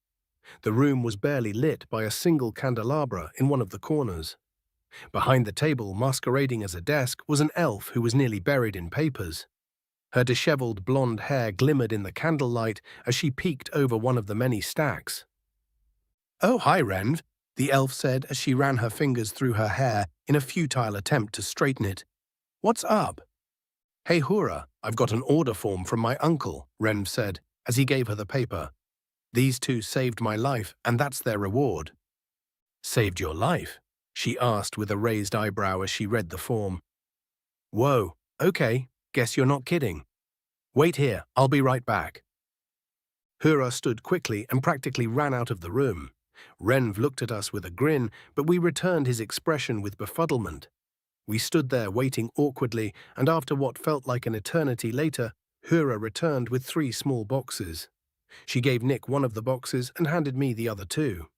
The room was barely lit by a single candelabra in one of the corners. Behind the table, masquerading as a desk, was an elf who was nearly buried in papers. Her disheveled blonde hair glimmered in the candlelight as she peeked over one of the many stacks. "Oh, hi, Renv," the elf said as she ran her fingers through her hair in a futile attempt to straighten it. "What's up?" "Hey, Hura, I've got an order form from my uncle," Renv said as he gave her the paper. "These two saved my life, and that's their reward." "Saved your life?" she asked with a raised eyebrow as she read the form. "Whoa, okay, guess you're not kidding. Wait here, I'll be right back." Hura stood quickly and practically ran out of the room. Renv looked at us with a grin, but we returned his expression with befuddlement. We stood there waiting awkwardly, and after what felt like an eternity later, Hura returned with 3 small boxes. She gave Nick one of the boxes and handed me the other 2.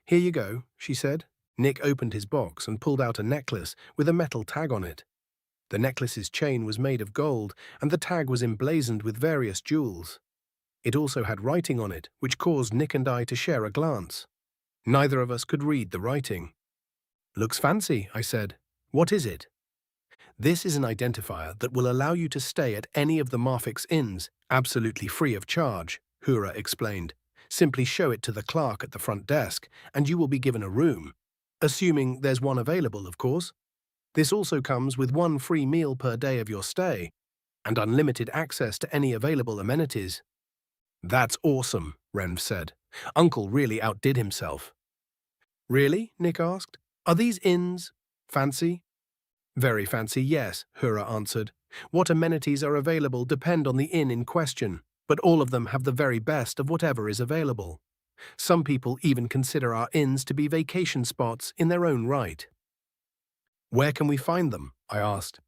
"Here you go," she said. Nick opened his box and pulled out a necklace with a metal tag on it. The necklace's chain was made of gold, and the tag was emblazoned with various jewels. It also had writing on it, which caused Nick and I to share a glance. Neither of us could read the writing. "Looks fancy," I said. "What is it?" "This is an identifier that will allow you to stay at any of the Marfik's inns, absolutely free of charge," Hura explained. "Simply show it to the clerk at the front desk, and you will be given a room. Assuming there's one available, of course. This also comes with 1 free meal per day of your stay, and unlimited access to any available amenities." "That's awesome," Renv said. "Uncle really outdid himself." "Really?" Nick asked. "Are these inns fancy?" "Very fancy, yes," Hura answered. "What amenities are available depend on the inn in question, but all of them have the very best of whatever is available. Some people even consider our inns to be vacation spots in their own right." "Where can we find them?" I asked.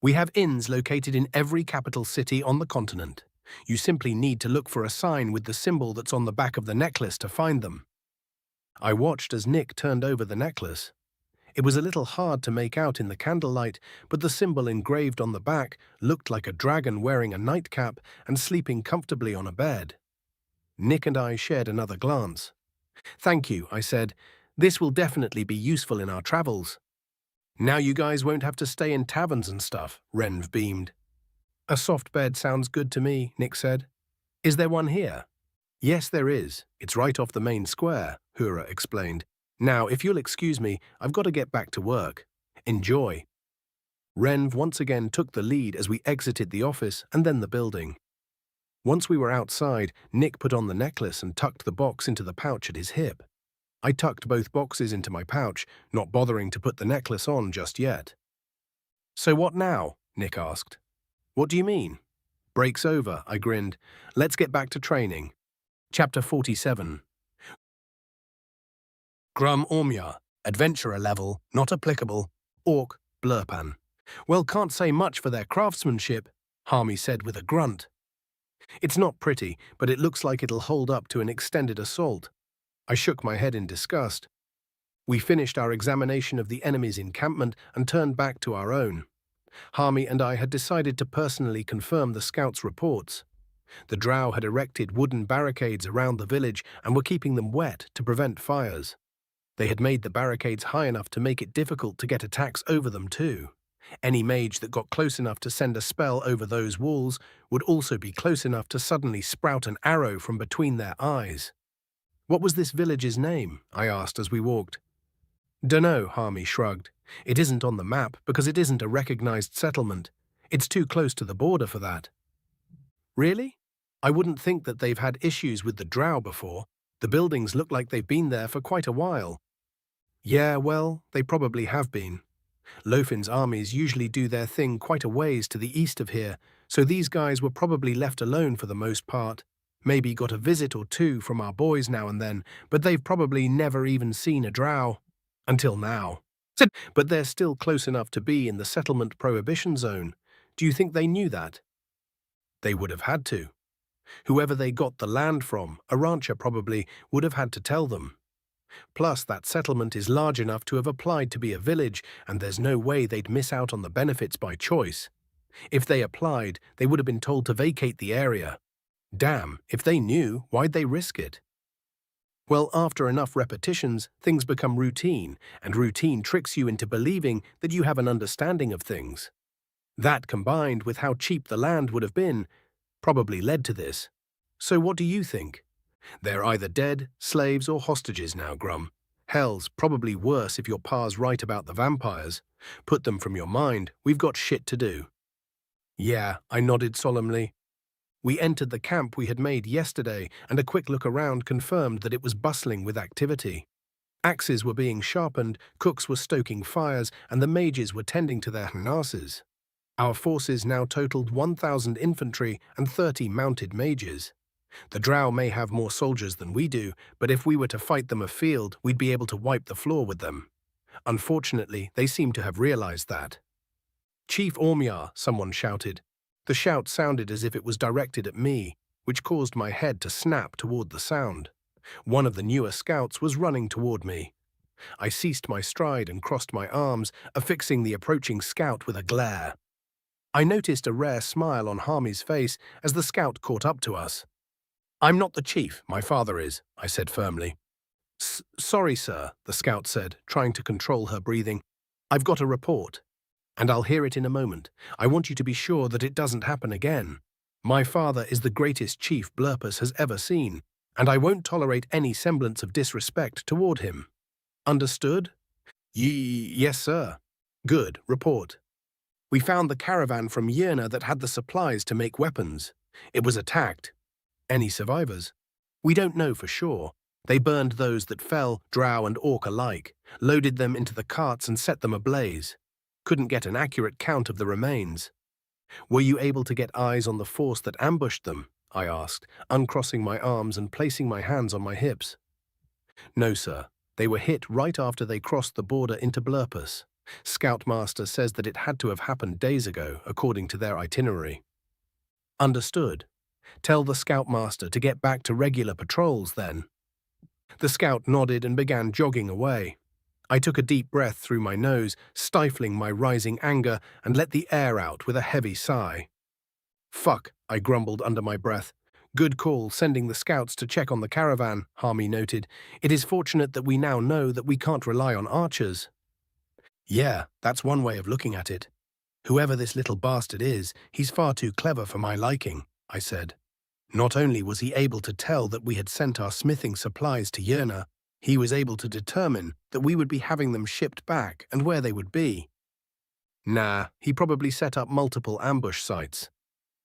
"We have inns located in every capital city on the continent. You simply need to look for a sign with the symbol that's on the back of the necklace to find them." I watched as Nick turned over the necklace. It was a little hard to make out in the candlelight, but the symbol engraved on the back looked like a dragon wearing a nightcap and sleeping comfortably on a bed. Nick and I shared another glance. "Thank you," I said. "This will definitely be useful in our travels." "Now you guys won't have to stay in taverns and stuff," Renv beamed. "A soft bed sounds good to me," Nick said. "Is there one here?" "Yes, there is. It's right off the main square," Hura explained. "Now, if you'll excuse me, I've got to get back to work. Enjoy." Renv once again took the lead as we exited the office and then the building. Once we were outside, Nick put on the necklace and tucked the box into the pouch at his hip. I tucked both boxes into my pouch, not bothering to put the necklace on just yet. "So what now?" Nick asked. "What do you mean?" "Break's over," I grinned. "Let's get back to training." Chapter 47. Grum Ormya, Adventurer Level, Not Applicable, Orc, Blurpan. "Well, can't say much for their craftsmanship," Harmy said with a grunt. "It's not pretty, but it looks like it'll hold up to an extended assault." I shook my head in disgust. We finished our examination of the enemy's encampment and turned back to our own. Harmy and I had decided to personally confirm the scouts' reports. The drow had erected wooden barricades around the village and were keeping them wet to prevent fires. They had made the barricades high enough to make it difficult to get attacks over them too. Any mage that got close enough to send a spell over those walls would also be close enough to suddenly sprout an arrow from between their eyes. "What was this village's name?" I asked as we walked. "Dunno," Harmy shrugged. "It isn't on the map because it isn't a recognized settlement. It's too close to the border for that." "Really? I wouldn't think that they've had issues with the drow before. The buildings look like they've been there for quite a while." "Yeah, well, they probably have been. Lofin's armies usually do their thing quite a ways to the east of here, so these guys were probably left alone for the most part. Maybe got a visit or two from our boys now and then, but they've probably never even seen a drow. Until now. But they're still close enough to be in the settlement prohibition zone. Do you think they knew that?" "They would have had to. Whoever they got the land from, a rancher probably, would have had to tell them. Plus, that settlement is large enough to have applied to be a village, and there's no way they'd miss out on the benefits by choice. If they applied, they would have been told to vacate the area. Damn, if they knew, why'd they risk it?" "Well, after enough repetitions, things become routine, and routine tricks you into believing that you have an understanding of things. That, combined with how cheap the land would have been, probably led to this. So what do you think? They're either dead, slaves, or hostages now, Grum. Hell's probably worse if your pa's right about the vampires. Put them from your mind, we've got shit to do." "Yeah," I nodded solemnly. We entered the camp we had made yesterday, and a quick look around confirmed that it was bustling with activity. Axes were being sharpened, cooks were stoking fires, and the mages were tending to their harnesses. Our forces now totaled 1,000 infantry and 30 mounted mages. The drow may have more soldiers than we do, but if we were to fight them afield, we'd be able to wipe the floor with them. Unfortunately, they seem to have realized that. "Chief Ormyar," someone shouted. The shout sounded as if it was directed at me, which caused my head to snap toward the sound. One of the newer scouts was running toward me. I ceased my stride and crossed my arms, affixing the approaching scout with a glare. I noticed a rare smile on Harmy's face as the scout caught up to us. "I'm not the chief, my father is," I said firmly. Sorry, sir," the scout said, trying to control her breathing. "I've got a report. And I'll hear it in a moment. I want you to be sure that it doesn't happen again. My father is the greatest chief Blurpus has ever seen, and I won't tolerate any semblance of disrespect toward him. Understood?" Yes, sir." "Good. Report. We found the caravan from Yerna that had the supplies to make weapons. It was attacked. Any survivors?" "We don't know for sure. They burned those that fell, drow and orc alike, loaded them into the carts and set them ablaze. Couldn't get an accurate count of the remains." "Were you able to get eyes on the force that ambushed them?" I asked, uncrossing my arms and placing my hands on my hips. "No, sir. They were hit right after they crossed the border into Blurpus. Scoutmaster says that it had to have happened days ago, according to their itinerary." "Understood. Tell the Scoutmaster to get back to regular patrols, then." The scout nodded and began jogging away. I took a deep breath through my nose, stifling my rising anger, and let the air out with a heavy sigh. "Fuck," I grumbled under my breath. "Good call sending the scouts to check on the caravan," Harmy noted. "It is fortunate that we now know that we can't rely on archers." "Yeah, that's one way of looking at it. Whoever this little bastard is, he's far too clever for my liking," I said. Not only was he able to tell that we had sent our smithing supplies to Yerna, he was able to determine that we would be having them shipped back and where they would be. Nah, he probably set up multiple ambush sites.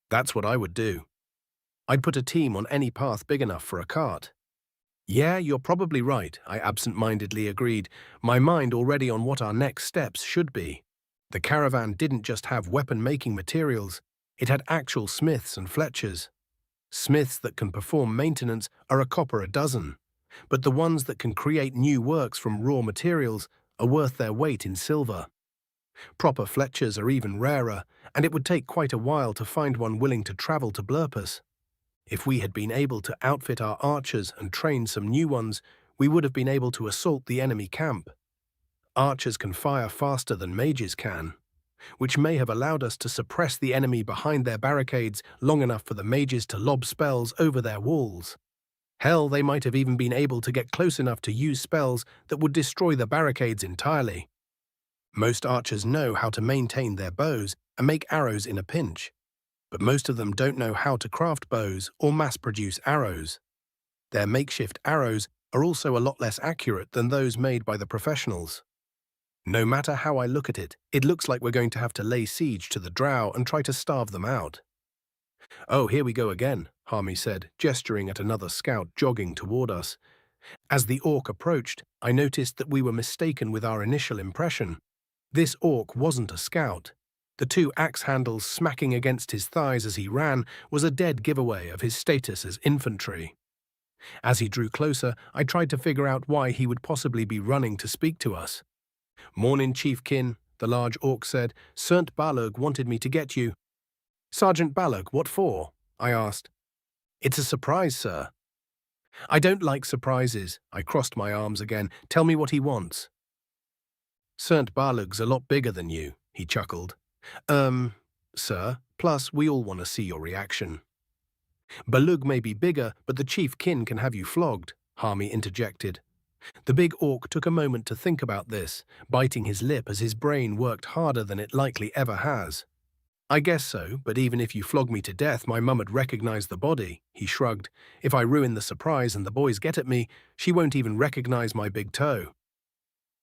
That's what I would do. I'd put a team on any path big enough for a cart. "Yeah, you're probably right," I absent-mindedly agreed, my mind already on what our next steps should be. The caravan didn't just have weapon-making materials, it had actual smiths and fletchers. Smiths that can perform maintenance are a copper a dozen, but the ones that can create new works from raw materials are worth their weight in silver. Proper fletchers are even rarer, and it would take quite a while to find one willing to travel to Blurpus. If we had been able to outfit our archers and train some new ones, we would have been able to assault the enemy camp. Archers can fire faster than mages can. which may have allowed us to suppress the enemy behind their barricades long enough for the mages to lob spells over their walls. Hell, they might have even been able to get close enough to use spells that would destroy the barricades entirely. Most archers know how to maintain their bows and make arrows in a pinch, but most of them don't know how to craft bows or mass-produce arrows. Their makeshift arrows are also a lot less accurate than those made by the professionals. No matter how I look at it, it looks like we're going to have to lay siege to the drow and try to starve them out. "Oh, here we go again," Harmy said, gesturing at another scout jogging toward us. As the orc approached, I noticed that we were mistaken with our initial impression. This orc wasn't a scout. The two axe handles smacking against his thighs as he ran was a dead giveaway of his status as infantry. As he drew closer, I tried to figure out why he would possibly be running to speak to us. "Mornin', Chiefkin," the large orc said. "Sernt Balug wanted me to get you." "Sergeant Balug, what for?" I asked. "It's a surprise, sir." "I don't like surprises." I crossed my arms again. "Tell me what he wants." "Sernt Balug's a lot bigger than you," he chuckled. Sir, plus we all want to see your reaction." "Balug may be bigger, but the chiefkin can have you flogged," Harmy interjected. The big orc took a moment to think about this, biting his lip as his brain worked harder than it likely ever has. "I guess so, but even if you flog me to death, my mum would recognize the body," he shrugged. "If I ruin the surprise and the boys get at me, she won't even recognize my big toe."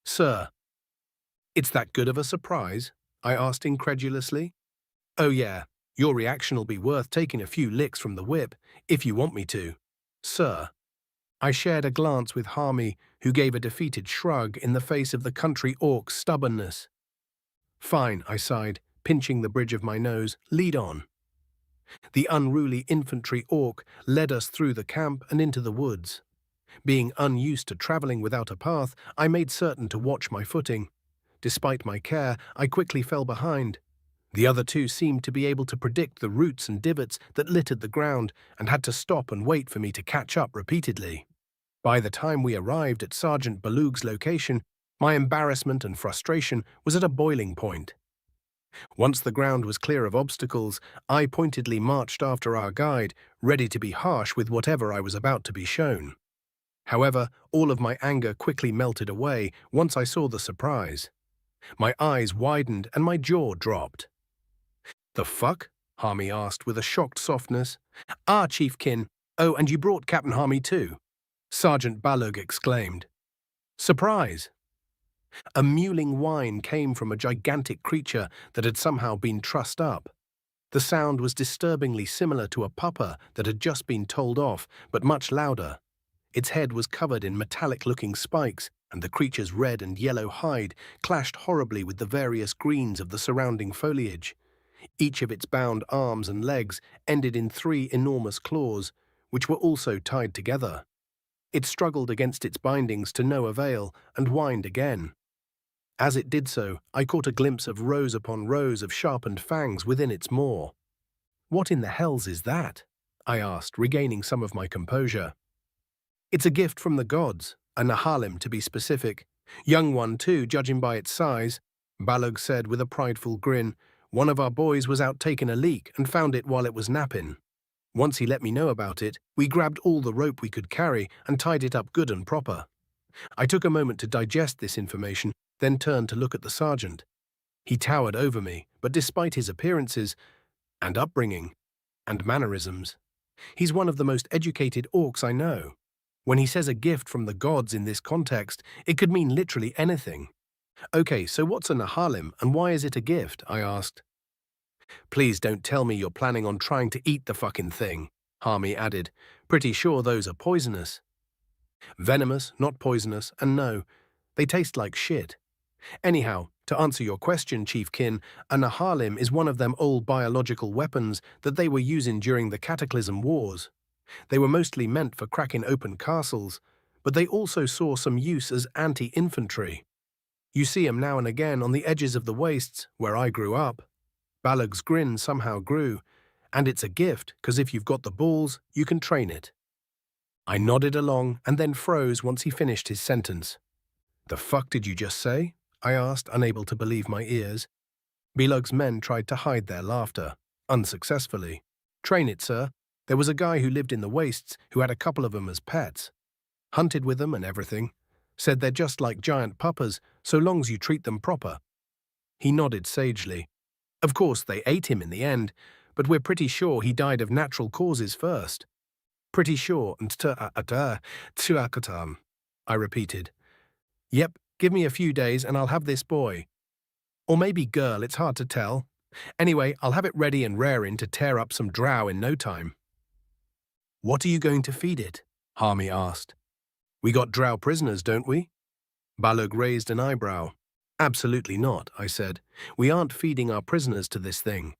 "Sir, it's that good of a surprise?" I asked incredulously. "Oh yeah, your reaction'll be worth taking a few licks from the whip, if you want me to, sir." I shared a glance with Harmy, who gave a defeated shrug in the face of the country orc's stubbornness. "Fine," I sighed, pinching the bridge of my nose. "Lead on." The unruly infantry orc led us through the camp and into the woods. Being unused to traveling without a path, I made certain to watch my footing. Despite my care, I quickly fell behind. The other two seemed to be able to predict the roots and divots that littered the ground and had to stop and wait for me to catch up repeatedly. By the time we arrived at Sergeant Balug's location, my embarrassment and frustration was at a boiling point. Once the ground was clear of obstacles, I pointedly marched after our guide, ready to be harsh with whatever I was about to be shown. However, all of my anger quickly melted away once I saw the surprise. My eyes widened and my jaw dropped. "The fuck?" Harmy asked with a shocked softness. "Ah, Chiefkin. Oh, and you brought Captain Harmy too," Sergeant Balug exclaimed. "Surprise!" A mewling whine came from a gigantic creature that had somehow been trussed up. The sound was disturbingly similar to a pupper that had just been told off, but much louder. Its head was covered in metallic-looking spikes, and the creature's red and yellow hide clashed horribly with the various greens of the surrounding foliage. Each of its bound arms and legs ended in 3 enormous claws, which were also tied together. It struggled against its bindings to no avail and whined again. As it did so, I caught a glimpse of rows upon rows of sharpened fangs within its maw. "What in the hells is that?" I asked, regaining some of my composure. "It's a gift from the gods, a Nahalim to be specific. Young one too, judging by its size," Balug said with a prideful grin. "One of our boys was out taking a leak and found it while it was napping. Once he let me know about it, we grabbed all the rope we could carry and tied it up good and proper." I took a moment to digest this information, then turned to look at the sergeant. He towered over me, but despite his appearances and upbringing and mannerisms, he's one of the most educated orcs I know. When he says a gift from the gods in this context, it could mean literally anything. "Okay, so what's a Nahalim and why is it a gift?" I asked. "Please don't tell me you're planning on trying to eat the fucking thing," Harmy added. "Pretty sure those are poisonous." "Venomous, not poisonous, and no, they taste like shit. Anyhow, to answer your question, Chiefkin, a Nahalim is one of them old biological weapons that they were using during the Cataclysm Wars. They were mostly meant for cracking open castles, but they also saw some use as anti-infantry. You see 'em now and again on the edges of the wastes, where I grew up." Balug's grin somehow grew. "And it's a gift, 'cause if you've got the balls, you can train it." I nodded along and then froze once he finished his sentence. "The fuck did you just say?" I asked, unable to believe my ears. Belug's men tried to hide their laughter, unsuccessfully. Train it, sir. There was a guy who lived in the wastes who had a couple of them as pets. Hunted with them and everything. Said they're just like giant puppers, so long as you treat them proper. He nodded sagely. Of course, they ate him in the end, but we're pretty sure he died of natural causes first. Pretty sure, and tuakatam, I repeated. Yep, give me a few days and I'll have this boy. Or maybe girl, it's hard to tell. Anyway, I'll have it ready and raring to tear up some drow in no time. What are you going to feed it? Harmy asked. We got drow prisoners, don't we? Balug raised an eyebrow. Absolutely not, I said. We aren't feeding our prisoners to this thing.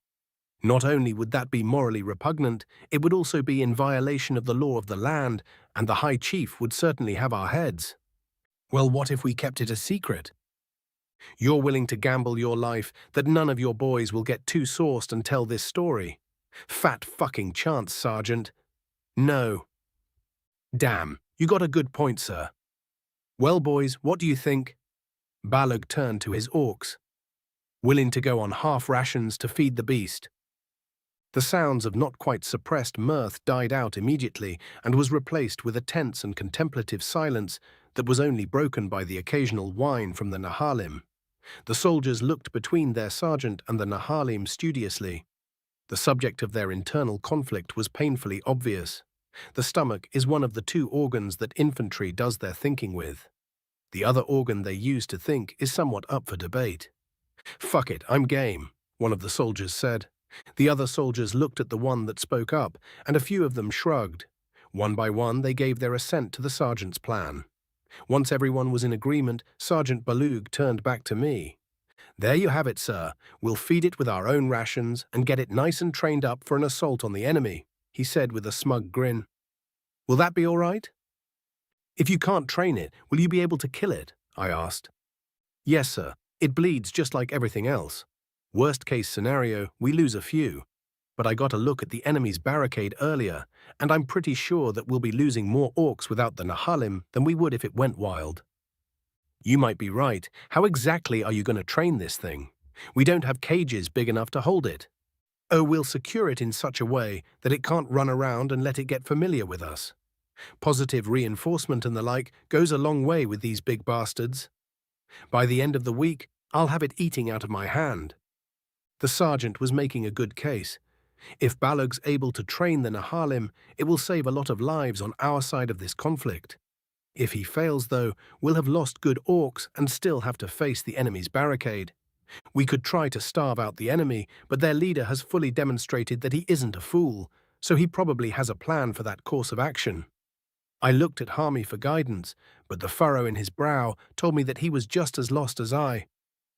Not only would that be morally repugnant, it would also be in violation of the law of the land, and the High Chief would certainly have our heads. Well, what if we kept it a secret? You're willing to gamble your life that none of your boys will get too sauced and tell this story? Fat fucking chance, Sergeant. No. Damn, you got a good point, sir. Well, boys, what do you think? Balug turned to his orcs. Willing to go on half rations to feed the beast. The sounds of not quite suppressed mirth died out immediately and was replaced with a tense and contemplative silence that was only broken by the occasional whine from the Nahalim. The soldiers looked between their sergeant and the Nahalim studiously. The subject of their internal conflict was painfully obvious. The stomach is one of the two organs that infantry does their thinking with. The other organ they use to think is somewhat up for debate. Fuck it, I'm game, one of the soldiers said. The other soldiers looked at the one that spoke up, and a few of them shrugged. One by one, they gave their assent to the sergeant's plan. Once everyone was in agreement, Sergeant Balug turned back to me. There you have it, sir. We'll feed it with our own rations and get it nice and trained up for an assault on the enemy, he said with a smug grin. Will that be all right? If you can't train it, will you be able to kill it? I asked. Yes, sir. It bleeds just like everything else. Worst case scenario, we lose a few. But I got a look at the enemy's barricade earlier, and I'm pretty sure that we'll be losing more orcs without the Nahalim than we would if it went wild. You might be right. How exactly are you going to train this thing? We don't have cages big enough to hold it. Oh, we'll secure it in such a way that it can't run around and let it get familiar with us. Positive reinforcement and the like goes a long way with these big bastards. By the end of the week, I'll have it eating out of my hand. The sergeant was making a good case. If Balug's able to train the Nahalim, it will save a lot of lives on our side of this conflict. If he fails, though, we'll have lost good orcs and still have to face the enemy's barricade. We could try to starve out the enemy, but their leader has fully demonstrated that he isn't a fool, so he probably has a plan for that course of action. I looked at Harmy for guidance, but the furrow in his brow told me that he was just as lost as I.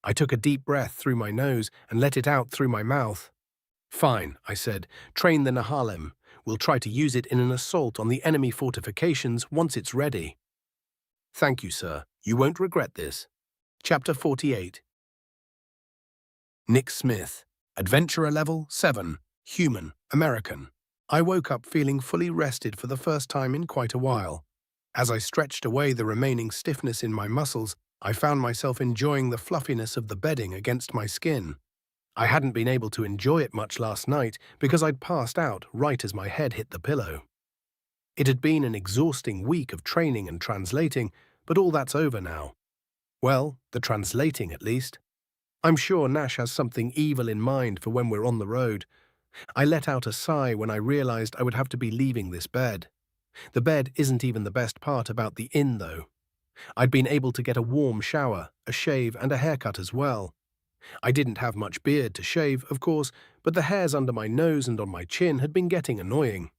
I took a deep breath through my nose and let it out through my mouth. Fine, I said. Train the Nahalim. We'll try to use it in an assault on the enemy fortifications once it's ready. Thank you, sir. You won't regret this. Chapter 48. Nick Smith. Adventurer Level 7. Human. American. I woke up feeling fully rested for the first time in quite a while. As I stretched away the remaining stiffness in my muscles, I found myself enjoying the fluffiness of the bedding against my skin. I hadn't been able to enjoy it much last night because I'd passed out right as my head hit the pillow. It had been an exhausting week of training and translating, but all that's over now. Well, the translating at least. I'm sure Nash has something evil in mind for when we're on the road. I let out a sigh when I realized I would have to be leaving this bed. The bed isn't even the best part about the inn, though. I'd been able to get a warm shower, a shave, and a haircut as well. I didn't have much beard to shave, of course, but the hairs under my nose and on my chin had been getting annoying.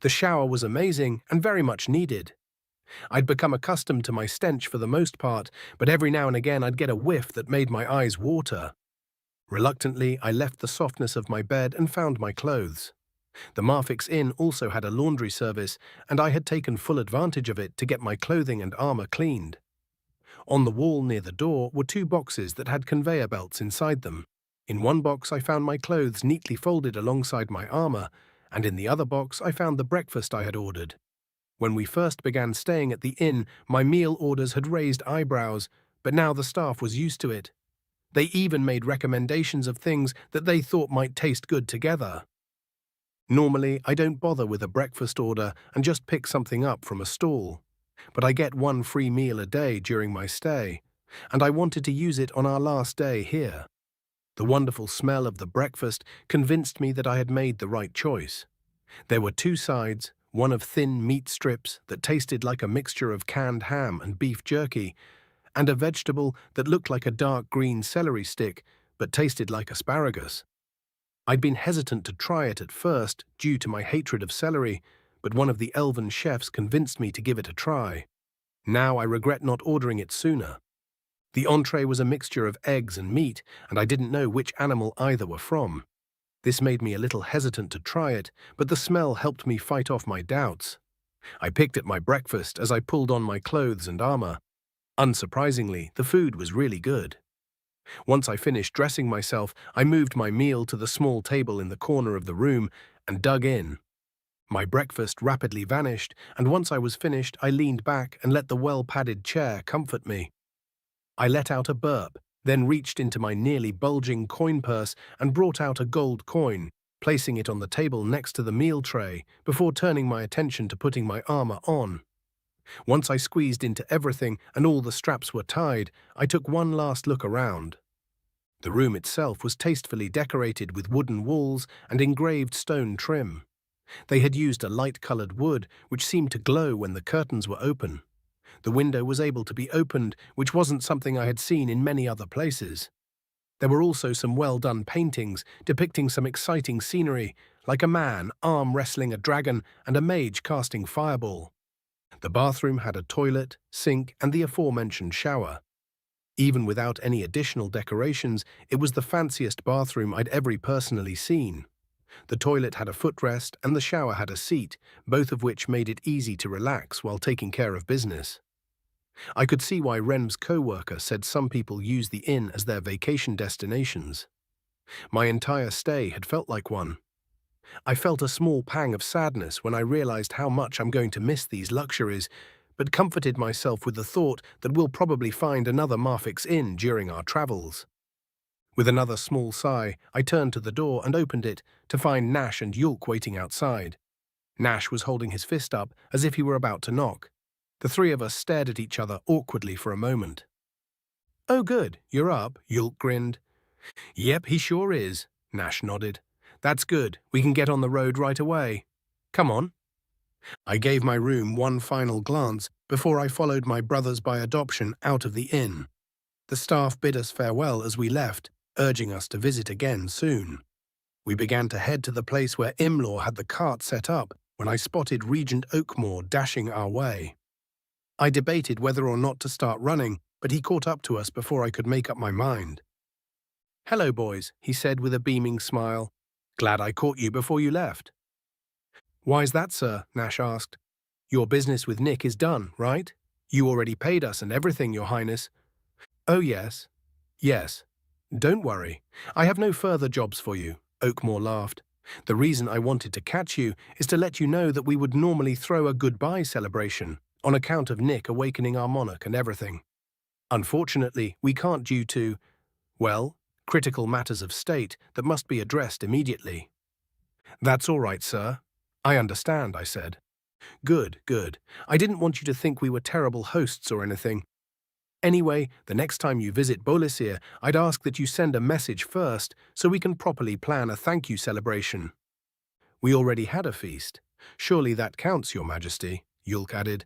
The shower was amazing and very much needed. I'd become accustomed to my stench for the most part, but every now and again I'd get a whiff that made my eyes water. Reluctantly, I left the softness of my bed and found my clothes. The Marfix Inn also had a laundry service, and I had taken full advantage of it to get my clothing and armor cleaned. On the wall near the door were two boxes that had conveyor belts inside them. In one box I found my clothes neatly folded alongside my armor, and in the other box I found the breakfast I had ordered. When we first began staying at the inn, my meal orders had raised eyebrows, but now the staff was used to it. They even made recommendations of things that they thought might taste good together. Normally, I don't bother with a breakfast order and just pick something up from a stall, but I get one free meal a day during my stay, and I wanted to use it on our last day here. The wonderful smell of the breakfast convinced me that I had made the right choice. There were two sides, one of thin meat strips that tasted like a mixture of canned ham and beef jerky, and a vegetable that looked like a dark green celery stick but tasted like asparagus. I'd been hesitant to try it at first due to my hatred of celery, but one of the elven chefs convinced me to give it a try. Now I regret not ordering it sooner. The entree was a mixture of eggs and meat, and I didn't know which animal either were from. This made me a little hesitant to try it, but the smell helped me fight off my doubts. I picked at my breakfast as I pulled on my clothes and armor. Unsurprisingly, the food was really good. Once I finished dressing myself, I moved my meal to the small table in the corner of the room and dug in. My breakfast rapidly vanished, and once I was finished, I leaned back and let the well-padded chair comfort me. I let out a burp, then reached into my nearly bulging coin purse and brought out a gold coin, placing it on the table next to the meal tray before turning my attention to putting my armor on. Once I squeezed into everything and all the straps were tied, I took one last look around. The room itself was tastefully decorated with wooden walls and engraved stone trim. They had used a light-colored wood which seemed to glow when the curtains were open. The window was able to be opened, which wasn't something I had seen in many other places. There were also some well-done paintings depicting some exciting scenery, like a man arm-wrestling a dragon and a mage casting fireball. The bathroom had a toilet, sink, and the aforementioned shower. Even without any additional decorations, it was the fanciest bathroom I'd ever personally seen. The toilet had a footrest and the shower had a seat, both of which made it easy to relax while taking care of business. I could see why Ren's co-worker said some people use the inn as their vacation destinations. My entire stay had felt like one. I felt a small pang of sadness when I realized how much I'm going to miss these luxuries, but comforted myself with the thought that we'll probably find another Marfik's inn during our travels. With another small sigh, I turned to the door and opened it to find Nash and Yulk waiting outside. Nash was holding his fist up as if he were about to knock. The three of us stared at each other awkwardly for a moment. "Oh good, you're up," Yulk grinned. "Yep, he sure is," Nash nodded. "That's good, we can get on the road right away. Come on." I gave my room one final glance before I followed my brothers by adoption out of the inn. The staff bid us farewell as we left, urging us to visit again soon. We began to head to the place where Imlaw had the cart set up when I spotted Regent Oakmore dashing our way. I debated whether or not to start running, but he caught up to us before I could make up my mind. "Hello, boys," he said with a beaming smile. "Glad I caught you before you left." "Why's that, sir?" Nash asked. "Your business with Nick is done, right? You already paid us and everything, Your Highness." "Oh, yes. Yes. Don't worry. I have no further jobs for you," Oakmore laughed. "The reason I wanted to catch you is to let you know that we would normally throw a goodbye celebration on account of Nick awakening our monarch and everything. Unfortunately, we can't due to, well, critical matters of state that must be addressed immediately." "That's all right, sir. I understand," I said. "Good, good. I didn't want you to think we were terrible hosts or anything. Anyway, the next time you visit Bolisir, I'd ask that you send a message first so we can properly plan a thank you celebration." "We already had a feast. Surely that counts, Your Majesty," Yulk added.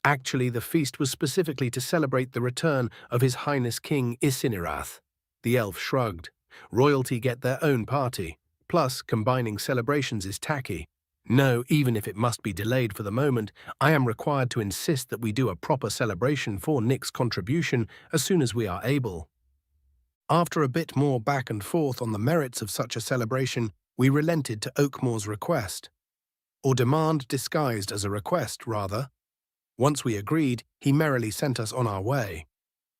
"Actually, the feast was specifically to celebrate the return of His Highness King Isinirath." The elf shrugged. "Royalty get their own party. Plus, combining celebrations is tacky. No, even if it must be delayed for the moment, I am required to insist that we do a proper celebration for Nick's contribution as soon as we are able." After a bit more back and forth on the merits of such a celebration, we relented to Oakmore's request. Or demand disguised as a request, rather. Once we agreed, he merrily sent us on our way.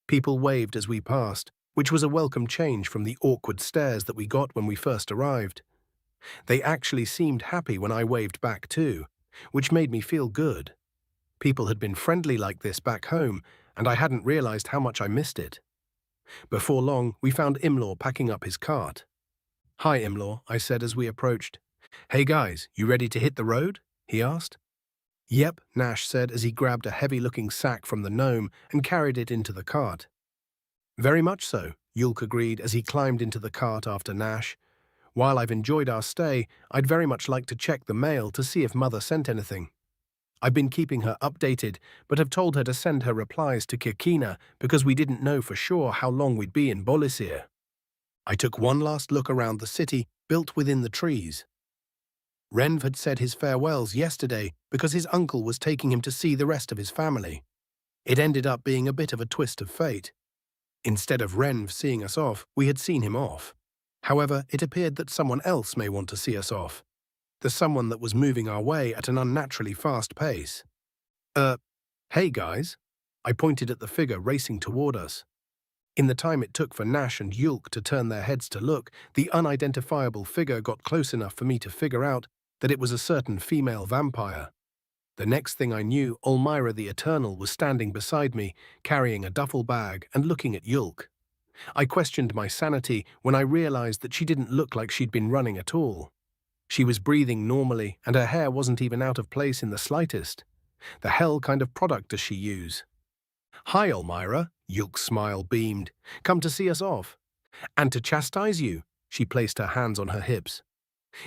People waved as we passed, which was a welcome change from the awkward stares that we got when we first arrived. They actually seemed happy when I waved back too, which made me feel good. People had been friendly like this back home, and I hadn't realized how much I missed it. Before long, we found Imlaw packing up his cart. "Hi, Imlaw," I said as we approached. "Hey guys, you ready to hit the road?" he asked. "Yep," Nash said as he grabbed a heavy-looking sack from the gnome and carried it into the cart. "Very much so," Yulk agreed as he climbed into the cart after Nash. "While I've enjoyed our stay, I'd very much like to check the mail to see if Mother sent anything. I've been keeping her updated, but have told her to send her replies to Kirkina because we didn't know for sure how long we'd be in Bolisir." I took one last look around the city, built within the trees. Renv had said his farewells yesterday because his uncle was taking him to see the rest of his family. It ended up being a bit of a twist of fate. Instead of Renv seeing us off, we had seen him off. However, it appeared that someone else may want to see us off. The someone that was moving our way at an unnaturally fast pace. Hey guys. I pointed at the figure racing toward us. In the time it took for Nash and Yulk to turn their heads to look, the unidentifiable figure got close enough for me to figure out that it was a certain female vampire. The next thing I knew, Olmira the Eternal was standing beside me, carrying a duffel bag and looking at Yulk. I questioned my sanity when I realized that she didn't look like she'd been running at all. She was breathing normally, and her hair wasn't even out of place in the slightest. The hell kind of product does she use? "Hi, Olmira," Yulk's smile beamed. "Come to see us off." "And to chastise you." She placed her hands on her hips.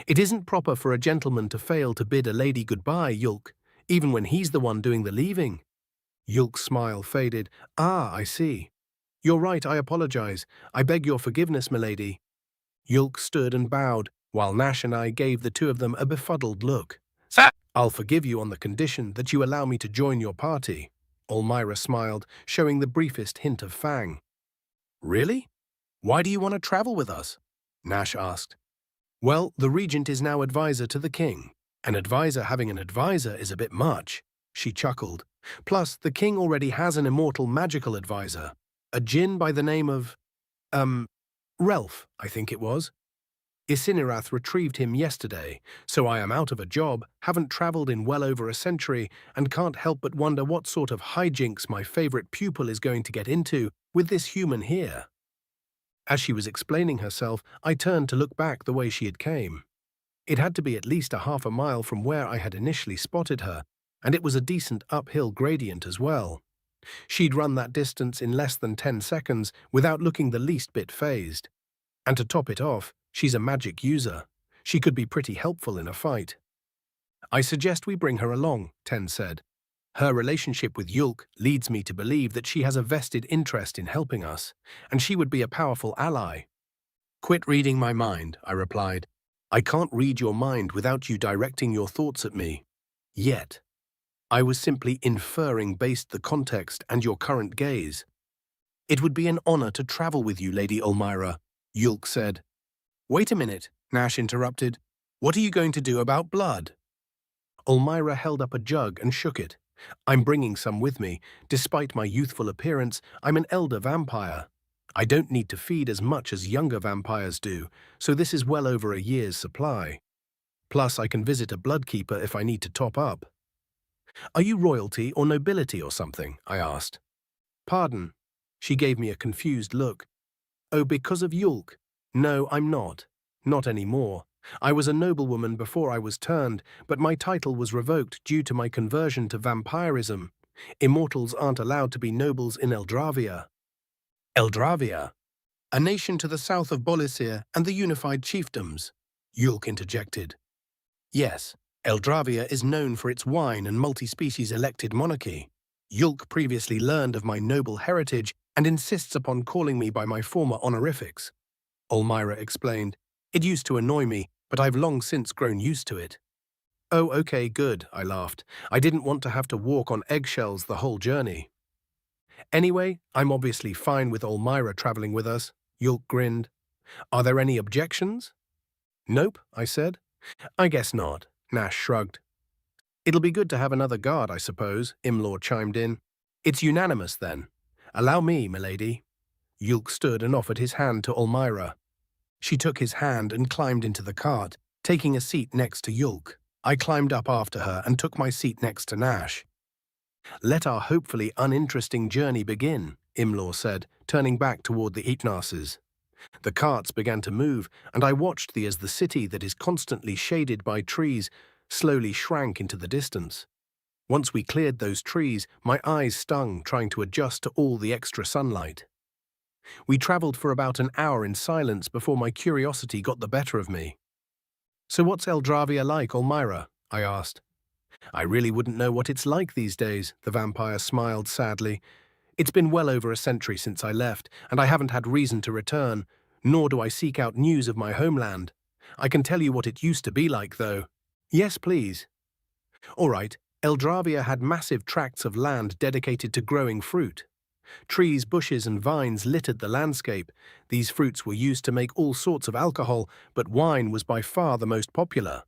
"It isn't proper for a gentleman to fail to bid a lady goodbye, Yulk, even when he's the one doing the leaving." Yulk's smile faded. "Ah, I see. You're right, I apologize. I beg your forgiveness, milady." Yulk stood and bowed, while Nash and I gave the two of them a befuddled look. "Sir!" "I'll forgive you on the condition that you allow me to join your party." Olmira smiled, showing the briefest hint of fang. "Really? Why do you want to travel with us?" Nash asked. "Well, the regent is now advisor to the king. An advisor having an advisor is a bit much," she chuckled. "Plus, the king already has an immortal magical advisor. A djinn by the name of, Relf, I think it was. Isinirath retrieved him yesterday, so I am out of a job, haven't traveled in well over a century, and can't help but wonder what sort of hijinks my favorite pupil is going to get into with this human here." As she was explaining herself, I turned to look back the way she had came. It had to be at least a half a mile from where I had initially spotted her, and it was a decent uphill gradient as well. She'd run that distance in less than 10 seconds without looking the least bit phased. And to top it off, she's a magic user. She could be pretty helpful in a fight. "I suggest we bring her along," Ten said. "Her relationship with Yulk leads me to believe that she has a vested interest in helping us, and she would be a powerful ally." "Quit reading my mind," I replied. "I can't read your mind without you directing your thoughts at me. Yet. I was simply inferring based the context and your current gaze." "It would be an honor to travel with you, Lady Olmira," Yulk said. "Wait a minute," Nash interrupted. "What are you going to do about blood?" Olmira held up a jug and shook it. "I'm bringing some with me. Despite my youthful appearance, I'm an elder vampire. I don't need to feed as much as younger vampires do, so this is well over a year's supply. Plus, I can visit a bloodkeeper if I need to top up." "Are you royalty or nobility or something?" I asked. "Pardon?" She gave me a confused look. "Oh, because of Yulk? No, I'm not. Not anymore. I was a noblewoman before I was turned, but my title was revoked due to my conversion to vampirism. Immortals aren't allowed to be nobles in Eldravia." "Eldravia? A nation to the south of Bolisir and the unified chiefdoms," Yulk interjected. "Yes, Eldravia is known for its wine and multi-species elected monarchy. Yulk previously learned of my noble heritage and insists upon calling me by my former honorifics," Olmira explained. "It used to annoy me, but I've long since grown used to it." "Oh, okay, good," I laughed. "I didn't want to have to walk on eggshells the whole journey." "Anyway, I'm obviously fine with Olmira traveling with us," Yulk grinned. "Are there any objections?" "Nope," I said. "I guess not," Nash shrugged. "It'll be good to have another guard, I suppose," Imlaw chimed in. "It's unanimous, then. Allow me, milady." Yulk stood and offered his hand to Olmira. She took his hand and climbed into the cart, taking a seat next to Yulk. I climbed up after her and took my seat next to Nash. "Let our hopefully uninteresting journey begin," Imlaw said, turning back toward the Itnases. The carts began to move, and I watched as the city that is constantly shaded by trees slowly shrank into the distance. Once we cleared those trees, my eyes stung trying to adjust to all the extra sunlight. We traveled for about an hour in silence before my curiosity got the better of me. "So what's Eldravia like, Olmira?" I asked. "I really wouldn't know what it's like these days," the vampire smiled sadly. "It's been well over a century since I left, and I haven't had reason to return, nor do I seek out news of my homeland. I can tell you what it used to be like, though." "Yes, please." "All right, Eldravia had massive tracts of land dedicated to growing fruit. Trees, bushes, and vines littered the landscape. These fruits were used to make all sorts of alcohol, but wine was by far the most popular.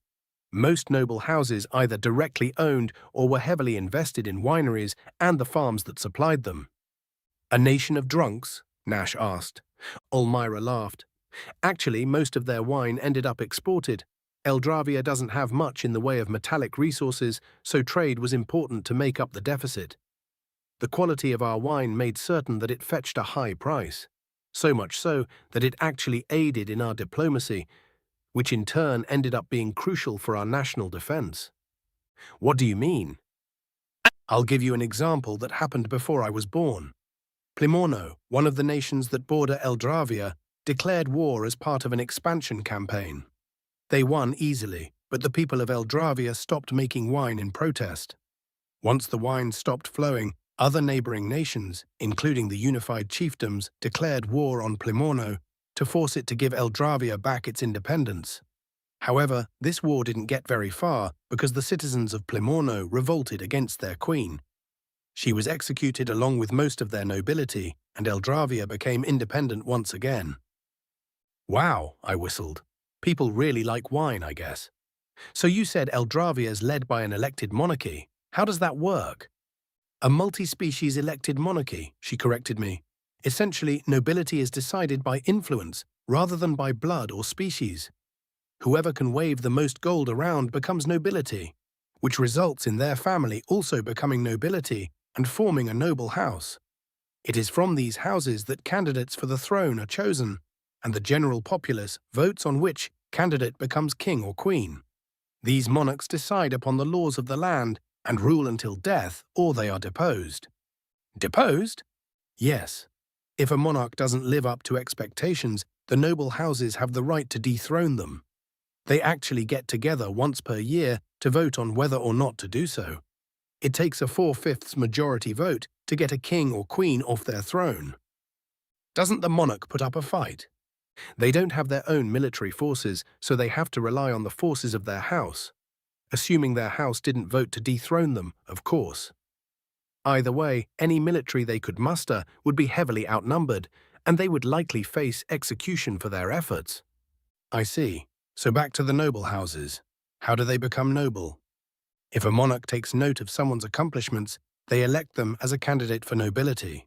Most noble houses either directly owned or were heavily invested in wineries and the farms that supplied them." "A nation of drunks?" Nash asked. Olmira laughed. "Actually, most of their wine ended up exported. Eldravia doesn't have much in the way of metallic resources, so trade was important to make up the deficit. The quality of our wine made certain that it fetched a high price, so much so that it actually aided in our diplomacy, which in turn ended up being crucial for our national defense." "What do you mean?" "I'll give you an example that happened before I was born. Plimorno, one of the nations that border Eldravia, declared war as part of an expansion campaign. They won easily, but the people of Eldravia stopped making wine in protest. Once the wine stopped flowing, other neighboring nations, including the unified chiefdoms, declared war on Plimorno to force it to give Eldravia back its independence. However, this war didn't get very far because the citizens of Plimorno revolted against their queen. She was executed along with most of their nobility, and Eldravia became independent once again." "Wow," I whistled. "People really like wine, I guess. So you said Eldravia is led by an elected monarchy. How does that work?" "A multi-species elected monarchy," she corrected me. "Essentially, nobility is decided by influence rather than by blood or species. Whoever can wave the most gold around becomes nobility, which results in their family also becoming nobility and forming a noble house. It is from these houses that candidates for the throne are chosen, and the general populace votes on which candidate becomes king or queen. These monarchs decide upon the laws of the land and rule until death, or they are deposed." "Deposed?" "Yes. If a monarch doesn't live up to expectations, the noble houses have the right to dethrone them. They actually get together once per year to vote on whether or not to do so. It takes a 4/5 majority vote to get a king or queen off their throne." "Doesn't the monarch put up a fight?" "They don't have their own military forces, so they have to rely on the forces of their house. Assuming their house didn't vote to dethrone them, of course. Either way, any military they could muster would be heavily outnumbered, and they would likely face execution for their efforts." "I see. So back to the noble houses. How do they become noble?" "If a monarch takes note of someone's accomplishments, they elect them as a candidate for nobility.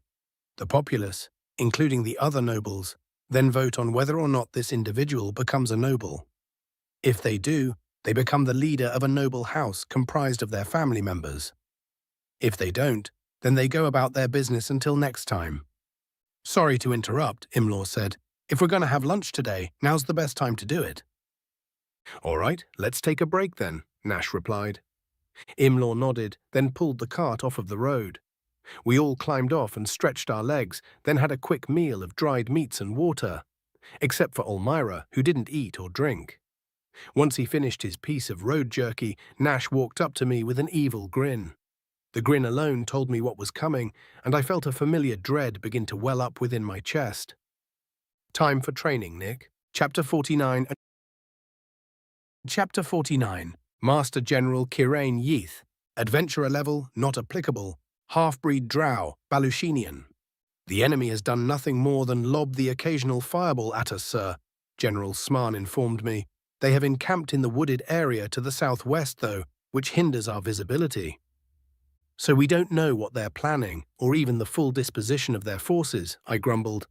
The populace, including the other nobles, then vote on whether or not this individual becomes a noble. If they do, they become the leader of a noble house comprised of their family members. If they don't, then they go about their business until next time." "Sorry to interrupt," Imlaw said. "If we're going to have lunch today, now's the best time to do it." "All right, let's take a break then," Nash replied. Imlaw nodded, then pulled the cart off of the road. We all climbed off and stretched our legs, then had a quick meal of dried meats and water, except for Olmira, who didn't eat or drink. Once he finished his piece of road jerky, Nash walked up to me with an evil grin. The grin alone told me what was coming, and I felt a familiar dread begin to well up within my chest. Time for training, Nick. Chapter 49. Chapter 49. Master General Kirain Yeath. Adventurer level, not applicable. Half-breed drow, Balushinian. "The enemy has done nothing more than lob the occasional fireball at us, sir," General Smarn informed me. "They have encamped in the wooded area to the southwest, though, which hinders our visibility. So we don't know what they're planning, or even the full disposition of their forces," I grumbled.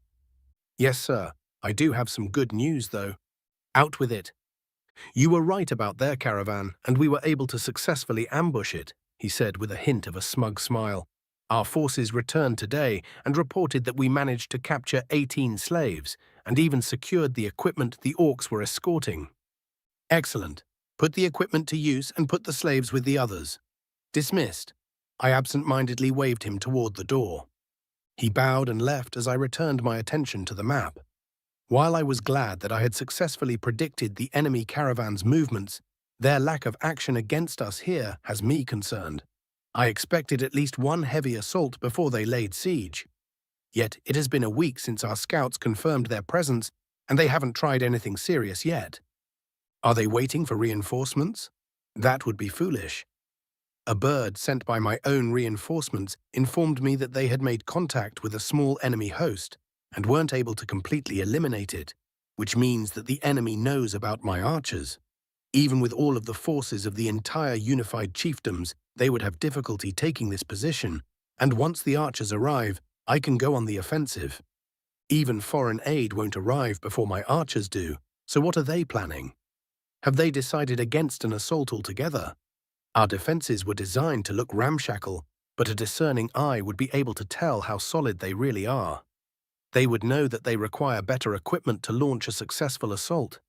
"Yes, sir. I do have some good news, though." "Out with it." "You were right about their caravan, and we were able to successfully ambush it," he said with a hint of a smug smile. Our forces returned today and reported that we managed to capture 18 slaves and even secured the equipment the orcs were escorting. Excellent. Put the equipment to use and put the slaves with the others. Dismissed. I absent-mindedly waved him toward the door. He bowed and left as I returned my attention to the map. While I was glad that I had successfully predicted the enemy caravan's movements, their lack of action against us here has me concerned. I expected at least one heavy assault before they laid siege. Yet it has been a week since our scouts confirmed their presence, and they haven't tried anything serious yet. Are they waiting for reinforcements? That would be foolish. A bird sent by my own reinforcements informed me that they had made contact with a small enemy host and weren't able to completely eliminate it, which means that the enemy knows about my archers. Even with all of the forces of the entire unified chiefdoms, they would have difficulty taking this position, and once the archers arrive, I can go on the offensive. Even foreign aid won't arrive before my archers do, so what are they planning? Have they decided against an assault altogether? Our defenses were designed to look ramshackle, but a discerning eye would be able to tell how solid they really are. They would know that they require better equipment to launch a successful assault.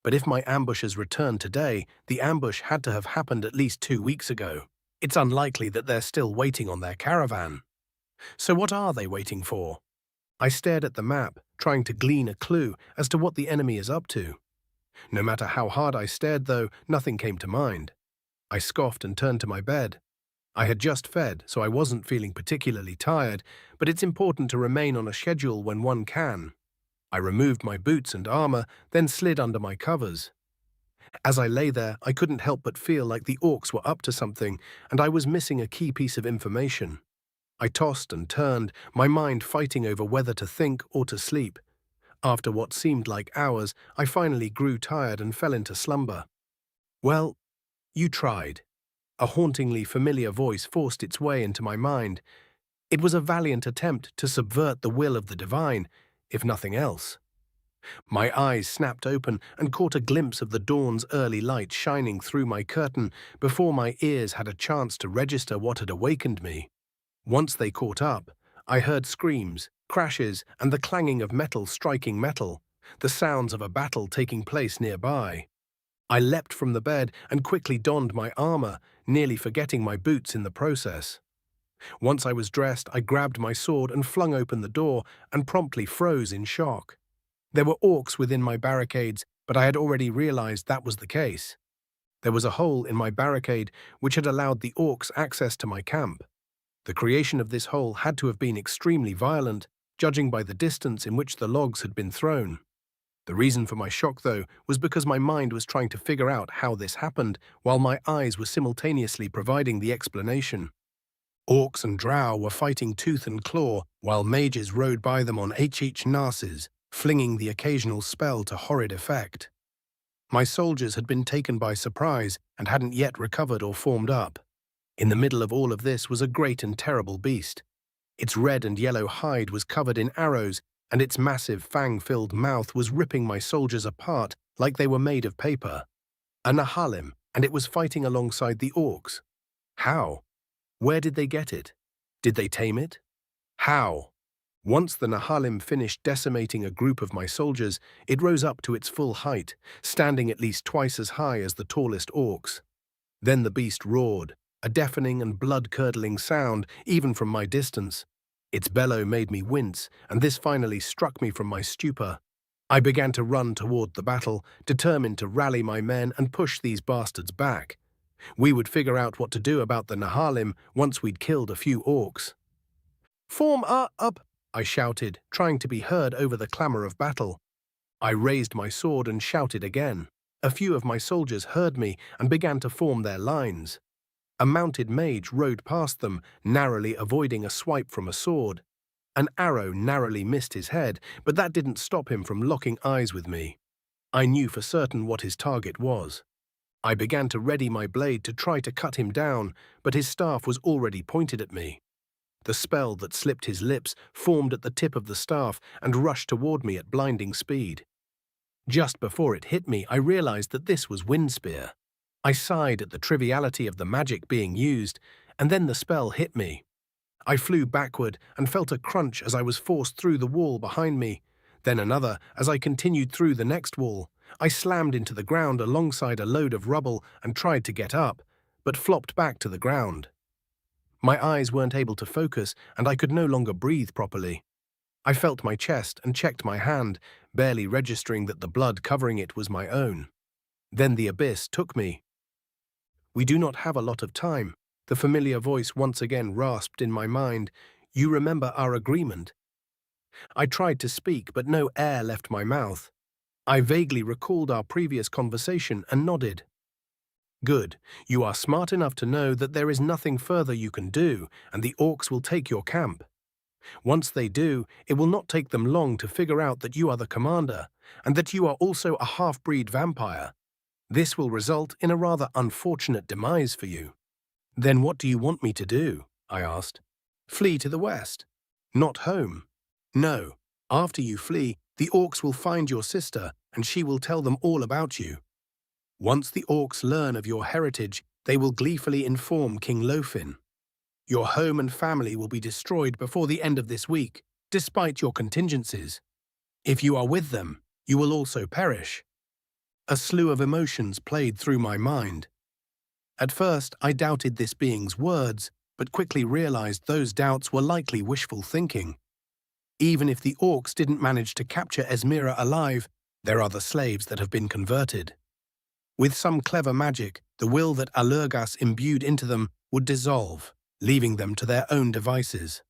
But if my ambushers return today, the ambush had to have happened at least 2 weeks ago. It's unlikely that they're still waiting on their caravan. So what are they waiting for? I stared at the map, trying to glean a clue as to what the enemy is up to. No matter how hard I stared, though, nothing came to mind. I scoffed and turned to my bed. I had just fed, so I wasn't feeling particularly tired, but it's important to remain on a schedule when one can. I removed my boots and armor, then slid under my covers. As I lay there, I couldn't help but feel like the orcs were up to something, and I was missing a key piece of information. I tossed and turned, my mind fighting over whether to think or to sleep. After what seemed like hours, I finally grew tired and fell into slumber. Well, you tried. A hauntingly familiar voice forced its way into my mind. It was a valiant attempt to subvert the will of the divine, if nothing else. My eyes snapped open and caught a glimpse of the dawn's early light shining through my curtain before my ears had a chance to register what had awakened me. Once they caught up, I heard screams, crashes, and the clanging of metal striking metal, the sounds of a battle taking place nearby. I leapt from the bed and quickly donned my armor, nearly forgetting my boots in the process. Once I was dressed, I grabbed my sword and flung open the door and promptly froze in shock. There were orcs within my barricades, but I had already realized that was the case. There was a hole in my barricade which had allowed the orcs access to my camp. The creation of this hole had to have been extremely violent, judging by the distance in which the logs had been thrown. The reason for my shock, though, was because my mind was trying to figure out how this happened, while my eyes were simultaneously providing the explanation. Orcs and drow were fighting tooth and claw, while mages rode by them on narses, flinging the occasional spell to horrid effect. My soldiers had been taken by surprise and hadn't yet recovered or formed up. In the middle of all of this was a great and terrible beast. Its red and yellow hide was covered in arrows, and its massive fang-filled mouth was ripping my soldiers apart like they were made of paper. A Nahalim, and it was fighting alongside the orcs. How? Where did they get it? Did they tame it? How? Once the Nahalim finished decimating a group of my soldiers, it rose up to its full height, standing at least twice as high as the tallest orcs. Then the beast roared, a deafening and blood-curdling sound even from my distance. Its bellow made me wince, and this finally struck me from my stupor. I began to run toward the battle, determined to rally my men and push these bastards back. We would figure out what to do about the Nahalim once we'd killed a few orcs. "Form up!" I shouted, trying to be heard over the clamor of battle. I raised my sword and shouted again. A few of my soldiers heard me and began to form their lines. A mounted mage rode past them, narrowly avoiding a swipe from a sword. An arrow narrowly missed his head, but that didn't stop him from locking eyes with me. I knew for certain what his target was. I began to ready my blade to try to cut him down, but his staff was already pointed at me. The spell that slipped his lips formed at the tip of the staff and rushed toward me at blinding speed. Just before it hit me, I realized that this was Windspear. I sighed at the triviality of the magic being used, and then the spell hit me. I flew backward and felt a crunch as I was forced through the wall behind me, then another as I continued through the next wall. I slammed into the ground alongside a load of rubble and tried to get up, but flopped back to the ground. My eyes weren't able to focus and I could no longer breathe properly. I felt my chest and checked my hand, barely registering that the blood covering it was my own. Then the abyss took me. "We do not have a lot of time," the familiar voice once again rasped in my mind. "You remember our agreement?" I tried to speak, but no air left my mouth. I vaguely recalled our previous conversation and nodded. "Good. You are smart enough to know that there is nothing further you can do, and the orcs will take your camp. Once they do, it will not take them long to figure out that you are the commander, and that you are also a half-breed vampire. This will result in a rather unfortunate demise for you." "Then what do you want me to do?" I asked. "Flee to the west." "Not home." "No. After you flee, the orcs will find your sister, and she will tell them all about you. Once the orcs learn of your heritage, they will gleefully inform King Lofin. Your home and family will be destroyed before the end of this week, despite your contingencies. If you are with them, you will also perish." A slew of emotions played through my mind. At first, I doubted this being's words, but quickly realized those doubts were likely wishful thinking. Even if the orcs didn't manage to capture Esmira alive, there are the slaves that have been converted. With some clever magic, the will that Alurgas imbued into them would dissolve, leaving them to their own devices.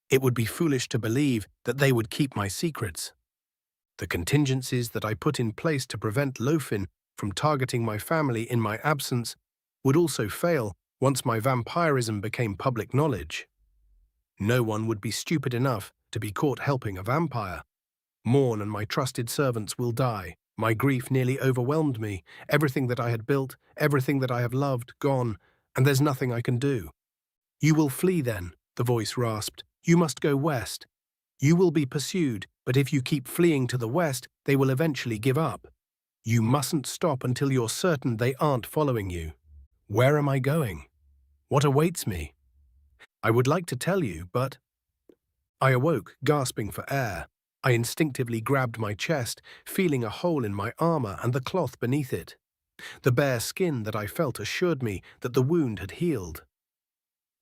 It would be foolish to believe that they would keep my secrets. The contingencies that I put in place to prevent Lofin from targeting my family in my absence would also fail once my vampirism became public knowledge. No one would be stupid enough to be caught helping a vampire. Morn and my trusted servants will die. My grief nearly overwhelmed me. Everything that I had built, everything that I have loved, gone, and there's nothing I can do. "You will flee then," the voice rasped. "You must go west. You will be pursued, but if you keep fleeing to the west, they will eventually give up. You mustn't stop until you're certain they aren't following you." Where am I going? What awaits me? I would like to tell you, but... I awoke, gasping for air. I instinctively grabbed my chest, feeling a hole in my armor and the cloth beneath it. The bare skin that I felt assured me that the wound had healed.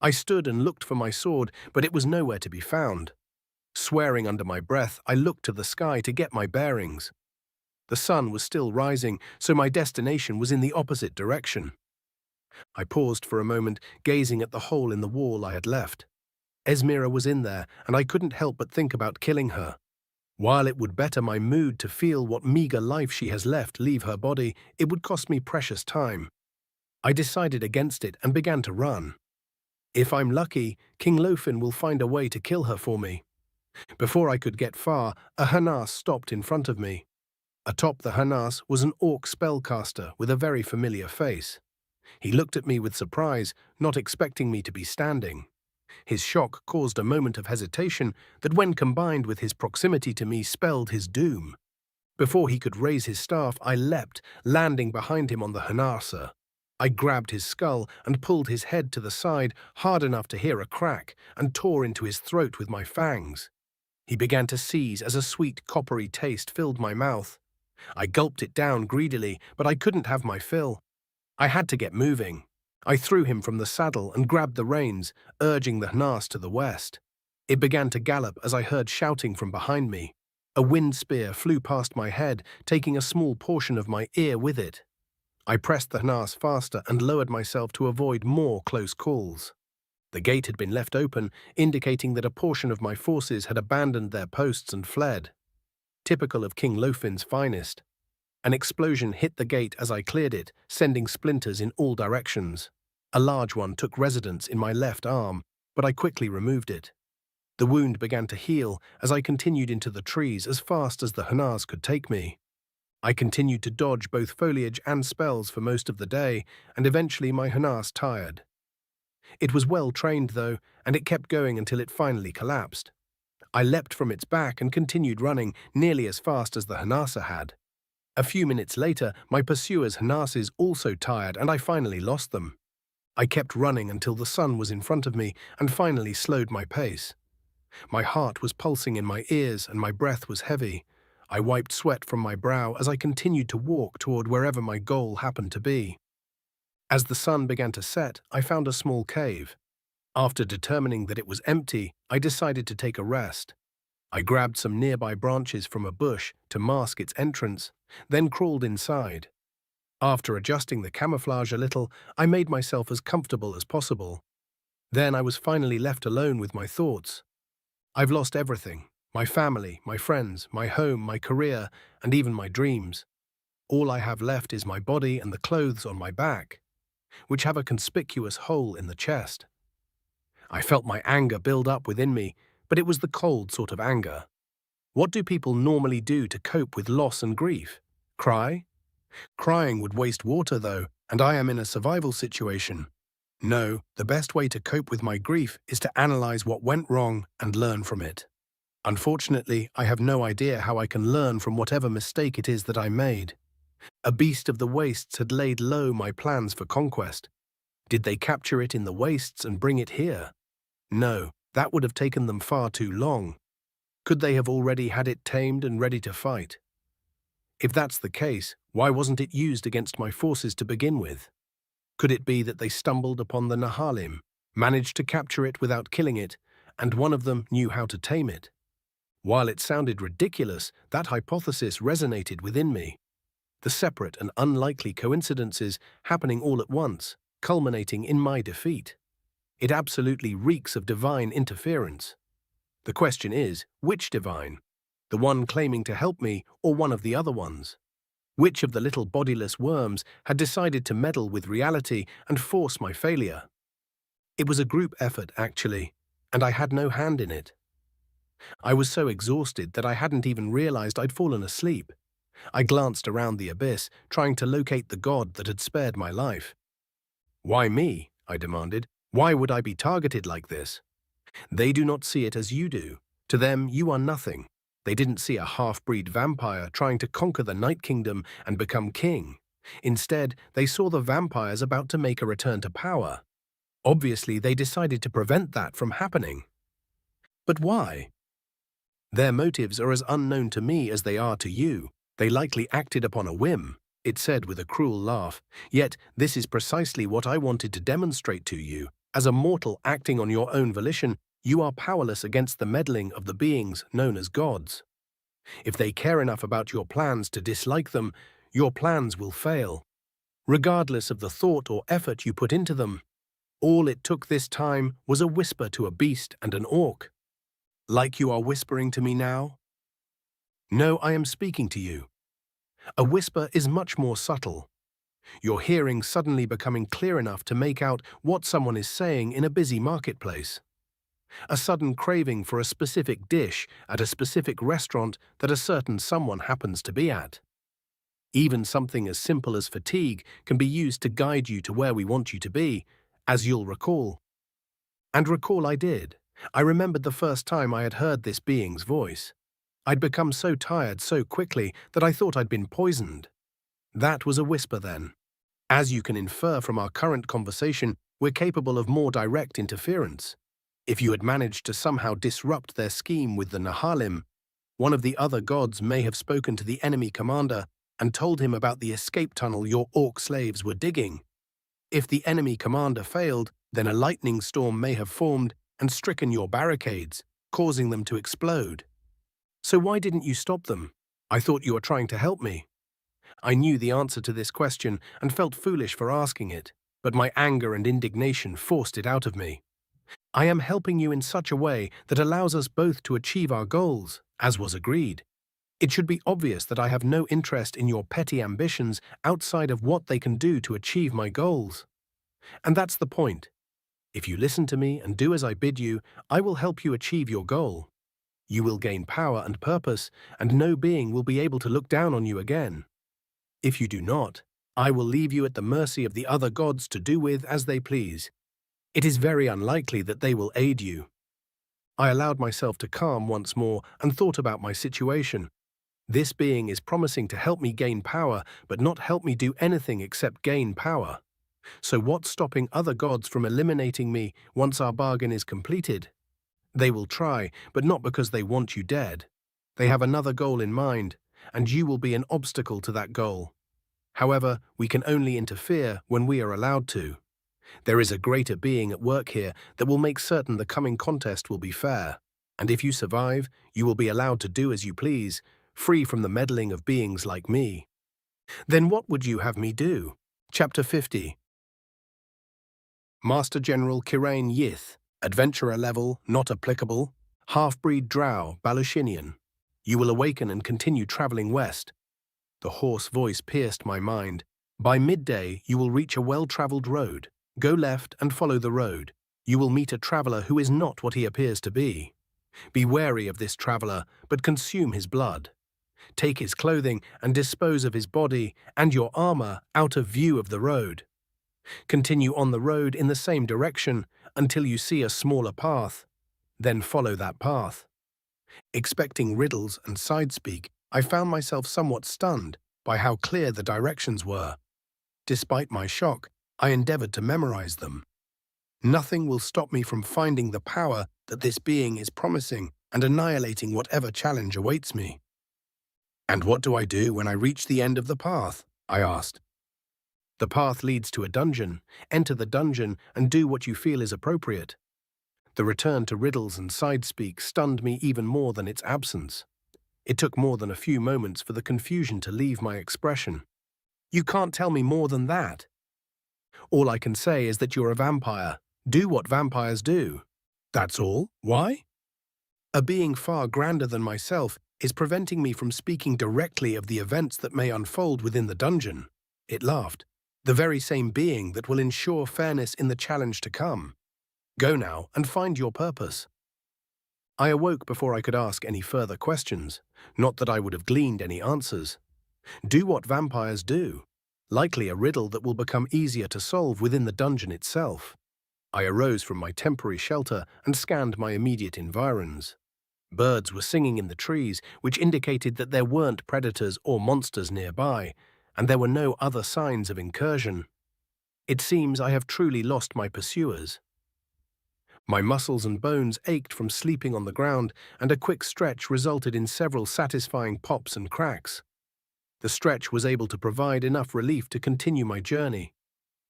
I stood and looked for my sword, but it was nowhere to be found. Swearing under my breath, I looked to the sky to get my bearings. The sun was still rising, so my destination was in the opposite direction. I paused for a moment, gazing at the hole in the wall I had left. Esmira was in there, and I couldn't help but think about killing her. While it would better my mood to feel what meager life she has left leave her body, it would cost me precious time. I decided against it and began to run. If I'm lucky, King Lofin will find a way to kill her for me. Before I could get far, a harnas stopped in front of me. Atop the harnas was an orc spellcaster with a very familiar face. He looked at me with surprise, not expecting me to be standing. His shock caused a moment of hesitation that, when combined with his proximity to me, spelled his doom. Before he could raise his staff, I leapt, landing behind him on the harnasa. I grabbed his skull and pulled his head to the side hard enough to hear a crack, and tore into his throat with my fangs. He began to seize as a sweet, coppery taste filled my mouth. I gulped it down greedily, but I couldn't have my fill. I had to get moving. I threw him from the saddle and grabbed the reins, urging the harnas to the west. It began to gallop as I heard shouting from behind me. A wind spear flew past my head, taking a small portion of my ear with it. I pressed the harnas faster and lowered myself to avoid more close calls. The gate had been left open, indicating that a portion of my forces had abandoned their posts and fled. Typical of King Lofin's finest. An explosion hit the gate as I cleared it, sending splinters in all directions. A large one took residence in my left arm, but I quickly removed it. The wound began to heal as I continued into the trees as fast as the harnas could take me. I continued to dodge both foliage and spells for most of the day, and eventually my harnas tired. It was well trained, though, and it kept going until it finally collapsed. I leapt from its back and continued running nearly as fast as the harnasa had. A few minutes later, my pursuers' harnesses also tired, and I finally lost them. I kept running until the sun was in front of me and finally slowed my pace. My heart was pulsing in my ears and my breath was heavy. I wiped sweat from my brow as I continued to walk toward wherever my goal happened to be. As the sun began to set, I found a small cave. After determining that it was empty, I decided to take a rest. I grabbed some nearby branches from a bush to mask its entrance, then crawled inside. After adjusting the camouflage a little, I made myself as comfortable as possible. Then I was finally left alone with my thoughts. I've lost everything: my family, my friends, my home, my career, and even my dreams. All I have left is my body and the clothes on my back, which have a conspicuous hole in the chest. I felt my anger build up within me, but it was the cold sort of anger. What do people normally do to cope with loss and grief? Cry? Crying would waste water, though, and I am in a survival situation. No, the best way to cope with my grief is to analyze what went wrong and learn from it. Unfortunately, I have no idea how I can learn from whatever mistake it is that I made. A beast of the wastes had laid low my plans for conquest. Did they capture it in the wastes and bring it here? No, that would have taken them far too long. Could they have already had it tamed and ready to fight? If that's the case, why wasn't it used against my forces to begin with? Could it be that they stumbled upon the Nahalim, managed to capture it without killing it, and one of them knew how to tame it? While it sounded ridiculous, that hypothesis resonated within me. The separate and unlikely coincidences happening all at once, culminating in my defeat. It absolutely reeks of divine interference. The question is, which divine? The one claiming to help me or one of the other ones? Which of the little bodiless worms had decided to meddle with reality and force my failure? It was a group effort, actually, and I had no hand in it. I was so exhausted that I hadn't even realized I'd fallen asleep. I glanced around the abyss, trying to locate the god that had spared my life. Why me? I demanded. Why would I be targeted like this? They do not see it as you do. To them, you are nothing. They didn't see a half-breed vampire trying to conquer the Night Kingdom and become king. Instead, they saw the vampires about to make a return to power. Obviously, they decided to prevent that from happening. But why? Their motives are as unknown to me as they are to you. They likely acted upon a whim, it said with a cruel laugh. Yet, this is precisely what I wanted to demonstrate to you. As a mortal acting on your own volition, you are powerless against the meddling of the beings known as gods. If they care enough about your plans to dislike them, your plans will fail, regardless of the thought or effort you put into them. All it took this time was a whisper to a beast and an orc. Like you are whispering to me now? No, I am speaking to you. A whisper is much more subtle. Your hearing suddenly becoming clear enough to make out what someone is saying in a busy marketplace. A sudden craving for a specific dish at a specific restaurant that a certain someone happens to be at. Even something as simple as fatigue can be used to guide you to where we want you to be, as you'll recall. And recall I did. I remembered the first time I had heard this being's voice. I'd become so tired so quickly that I thought I'd been poisoned. That was a whisper then. As you can infer from our current conversation, we're capable of more direct interference. If you had managed to somehow disrupt their scheme with the Nahalim, one of the other gods may have spoken to the enemy commander and told him about the escape tunnel your orc slaves were digging. If the enemy commander failed, then a lightning storm may have formed and stricken your barricades, causing them to explode. So why didn't you stop them? I thought you were trying to help me. I knew the answer to this question and felt foolish for asking it, but my anger and indignation forced it out of me. I am helping you in such a way that allows us both to achieve our goals, as was agreed. It should be obvious that I have no interest in your petty ambitions outside of what they can do to achieve my goals. And that's the point. If you listen to me and do as I bid you, I will help you achieve your goal. You will gain power and purpose, and no being will be able to look down on you again. If you do not, I will leave you at the mercy of the other gods to do with as they please. It is very unlikely that they will aid you. I allowed myself to calm once more and thought about my situation. This being is promising to help me gain power, but not help me do anything except gain power. So what's stopping other gods from eliminating me once our bargain is completed? They will try, but not because they want you dead. They have another goal in mind, and you will be an obstacle to that goal. However, we can only interfere when we are allowed to. There is a greater being at work here that will make certain the coming contest will be fair. And if you survive, you will be allowed to do as you please, free from the meddling of beings like me. Then what would you have me do? Chapter 50. Master General Kirain Yith, Adventurer level, not applicable, half-breed drow, Balushinian. You will awaken and continue traveling west. The hoarse voice pierced my mind. By midday, you will reach a well-traveled road. Go left and follow the road. You will meet a traveler who is not what he appears to be. Be wary of this traveler, but consume his blood. Take his clothing and dispose of his body and your armor out of view of the road. Continue on the road in the same direction until you see a smaller path. Then follow that path. Expecting riddles and sidespeak, I found myself somewhat stunned by how clear the directions were. Despite my shock, I endeavored to memorize them. Nothing will stop me from finding the power that this being is promising and annihilating whatever challenge awaits me. And what do I do when I reach the end of the path? I asked. The path leads to a dungeon. Enter the dungeon and do what you feel is appropriate. The return to riddles and sidespeak stunned me even more than its absence. It took more than a few moments for the confusion to leave my expression. You can't tell me more than that. All I can say is that you're a vampire. Do what vampires do. That's all? Why? A being far grander than myself is preventing me from speaking directly of the events that may unfold within the dungeon. It laughed. The very same being that will ensure fairness in the challenge to come. Go now and find your purpose. I awoke before I could ask any further questions, not that I would have gleaned any answers. Do what vampires do. Likely a riddle that will become easier to solve within the dungeon itself. I arose from my temporary shelter and scanned my immediate environs. Birds were singing in the trees, which indicated that there weren't predators or monsters nearby, and there were no other signs of incursion. It seems I have truly lost my pursuers. My muscles and bones ached from sleeping on the ground, and a quick stretch resulted in several satisfying pops and cracks. The stretch was able to provide enough relief to continue my journey.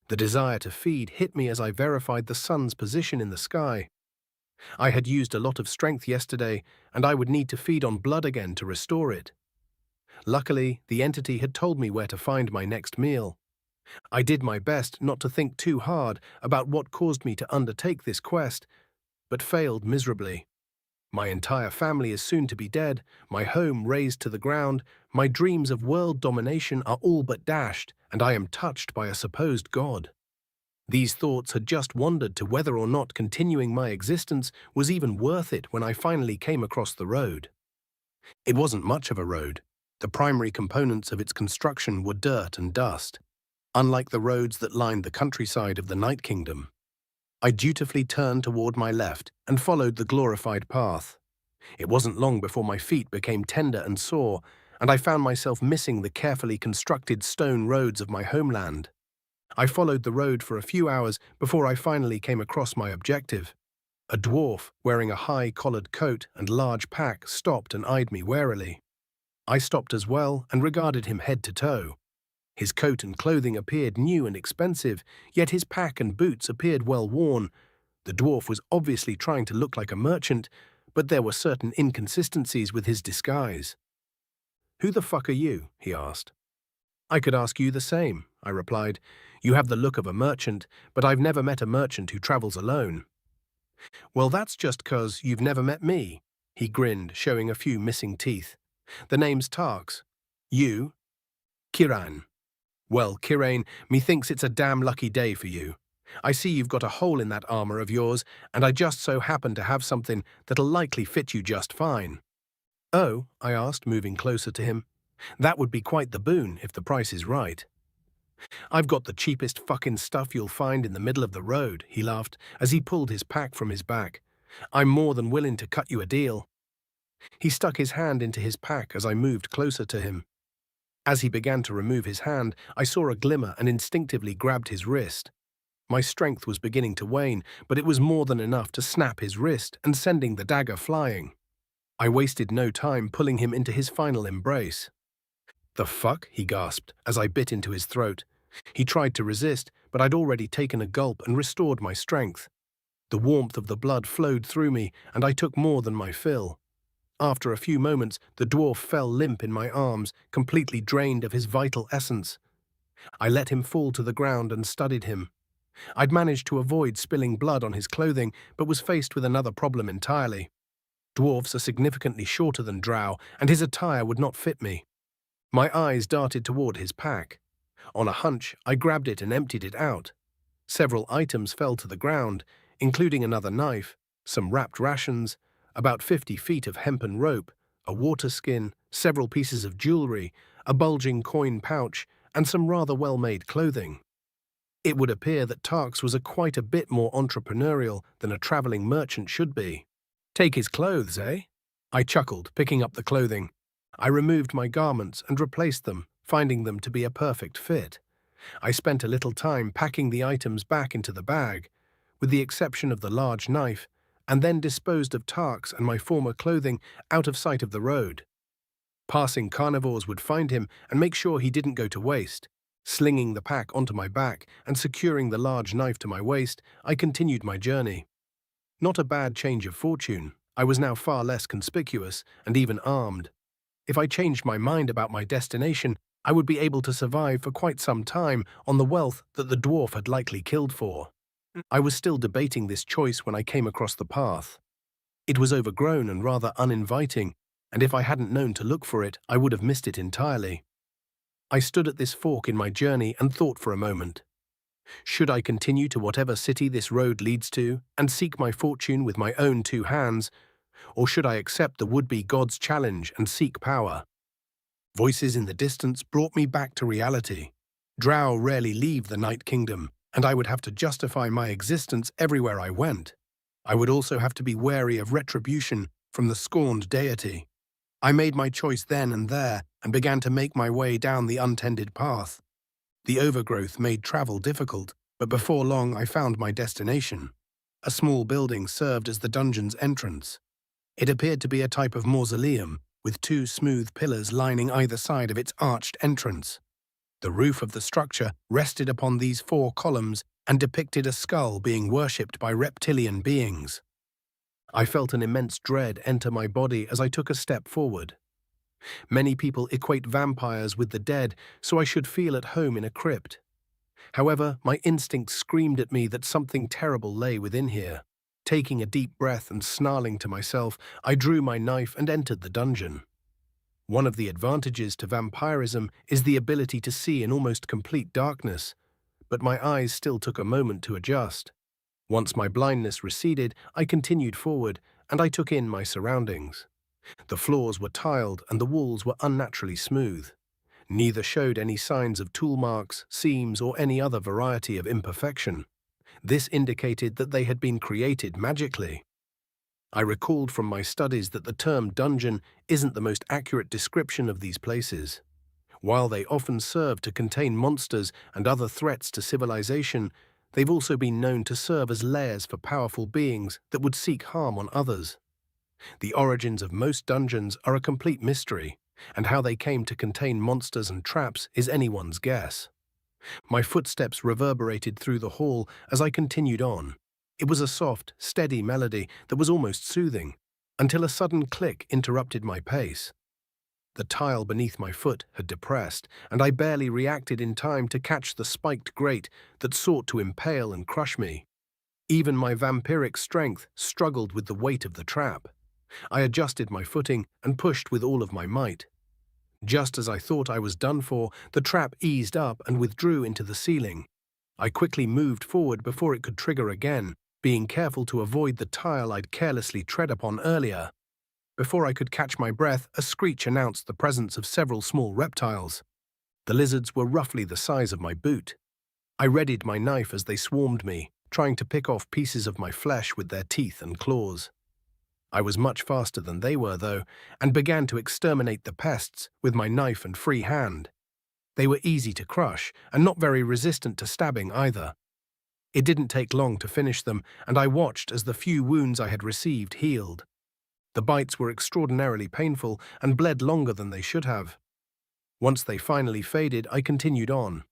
The desire to feed hit me as I verified the sun's position in the sky. I had used a lot of strength yesterday, and I would need to feed on blood again to restore it. Luckily, the entity had told me where to find my next meal. I did my best not to think too hard about what caused me to undertake this quest, but failed miserably. My entire family is soon to be dead, my home razed to the ground, my dreams of world domination are all but dashed, and I am touched by a supposed god. These thoughts had just wandered to whether or not continuing my existence was even worth it when I finally came across the road. It wasn't much of a road. The primary components of its construction were dirt and dust, unlike the roads that lined the countryside of the Night Kingdom. I dutifully turned toward my left and followed the glorified path. It wasn't long before my feet became tender and sore, and I found myself missing the carefully constructed stone roads of my homeland. I followed the road for a few hours before I finally came across my objective. A dwarf wearing a high-collared coat and large pack stopped and eyed me warily. I stopped as well and regarded him head to toe. His coat and clothing appeared new and expensive, yet his pack and boots appeared well worn. The dwarf was obviously trying to look like a merchant, but there were certain inconsistencies with his disguise. "Who the fuck are you?" he asked. "I could ask you the same," I replied. "You have the look of a merchant, but I've never met a merchant who travels alone." "Well, that's just 'cause you've never met me," he grinned, showing a few missing teeth. "The name's Tarks. You?" "Kiran." "Well, Kirain, methinks it's a damn lucky day for you. I see you've got a hole in that armor of yours, and I just so happen to have something that'll likely fit you just fine." "Oh?" I asked, moving closer to him. "That would be quite the boon if the price is right." "I've got the cheapest fucking stuff you'll find in the middle of the road," he laughed as he pulled his pack from his back. "I'm more than willing to cut you a deal." He stuck his hand into his pack as I moved closer to him. As he began to remove his hand, I saw a glimmer and instinctively grabbed his wrist. My strength was beginning to wane, but it was more than enough to snap his wrist and sending the dagger flying. I wasted no time pulling him into his final embrace. "The fuck?" he gasped as I bit into his throat. He tried to resist, but I'd already taken a gulp and restored my strength. The warmth of the blood flowed through me, and I took more than my fill. After a few moments, the dwarf fell limp in my arms, completely drained of his vital essence. I let him fall to the ground and studied him. I'd managed to avoid spilling blood on his clothing, but was faced with another problem entirely. Dwarves are significantly shorter than drow, and his attire would not fit me. My eyes darted toward his pack. On a hunch, I grabbed it and emptied it out. Several items fell to the ground, including another knife, some wrapped rations, about 50 feet of hempen rope, a water skin, several pieces of jewelry, a bulging coin pouch, and some rather well-made clothing. It would appear that Tarks was quite a bit more entrepreneurial than a traveling merchant should be. "Take his clothes, eh?" I chuckled, picking up the clothing. I removed my garments and replaced them, finding them to be a perfect fit. I spent a little time packing the items back into the bag, with the exception of the large knife, and then disposed of Tarks and my former clothing out of sight of the road. Passing carnivores would find him and make sure he didn't go to waste. Slinging the pack onto my back and securing the large knife to my waist, I continued my journey. Not a bad change of fortune. I was now far less conspicuous and even armed. If I changed my mind about my destination, I would be able to survive for quite some time on the wealth that the dwarf had likely killed for. I was still debating this choice when I came across the path. It was overgrown and rather uninviting, and if I hadn't known to look for it, I would have missed it entirely. I stood at this fork in my journey and thought for a moment. Should I continue to whatever city this road leads to and seek my fortune with my own two hands, or should I accept the would-be god's challenge and seek power? Voices in the distance brought me back to reality. Drow rarely leave the Night Kingdom, and I would have to justify my existence everywhere I went. I would also have to be wary of retribution from the scorned deity. I made my choice then and there and began to make my way down the untended path. The overgrowth made travel difficult, but before long I found my destination. A small building served as the dungeon's entrance. It appeared to be a type of mausoleum, with two smooth pillars lining either side of its arched entrance. The roof of the structure rested upon these four columns and depicted a skull being worshipped by reptilian beings. I felt an immense dread enter my body as I took a step forward. Many people equate vampires with the dead, so I should feel at home in a crypt. However, my instincts screamed at me that something terrible lay within here. Taking a deep breath and snarling to myself, I drew my knife and entered the dungeon. One of the advantages to vampirism is the ability to see in almost complete darkness, but my eyes still took a moment to adjust. Once my blindness receded, I continued forward, and I took in my surroundings. The floors were tiled and the walls were unnaturally smooth. Neither showed any signs of tool marks, seams, or any other variety of imperfection. This indicated that they had been created magically. I recalled from my studies that the term dungeon isn't the most accurate description of these places. While they often serve to contain monsters and other threats to civilization, they've also been known to serve as lairs for powerful beings that would seek harm on others. The origins of most dungeons are a complete mystery, and how they came to contain monsters and traps is anyone's guess. My footsteps reverberated through the hall as I continued on. It was a soft, steady melody that was almost soothing, until a sudden click interrupted my pace. The tile beneath my foot had depressed, and I barely reacted in time to catch the spiked grate that sought to impale and crush me. Even my vampiric strength struggled with the weight of the trap. I adjusted my footing and pushed with all of my might. Just as I thought I was done for, the trap eased up and withdrew into the ceiling. I quickly moved forward before it could trigger again, being careful to avoid the tile I'd carelessly tread upon earlier. Before I could catch my breath, a screech announced the presence of several small reptiles. The lizards were roughly the size of my boot. I readied my knife as they swarmed me, trying to pick off pieces of my flesh with their teeth and claws. I was much faster than they were, though, and began to exterminate the pests with my knife and free hand. They were easy to crush, and not very resistant to stabbing either. It didn't take long to finish them, and I watched as the few wounds I had received healed. The bites were extraordinarily painful and bled longer than they should have. Once they finally faded, I continued on.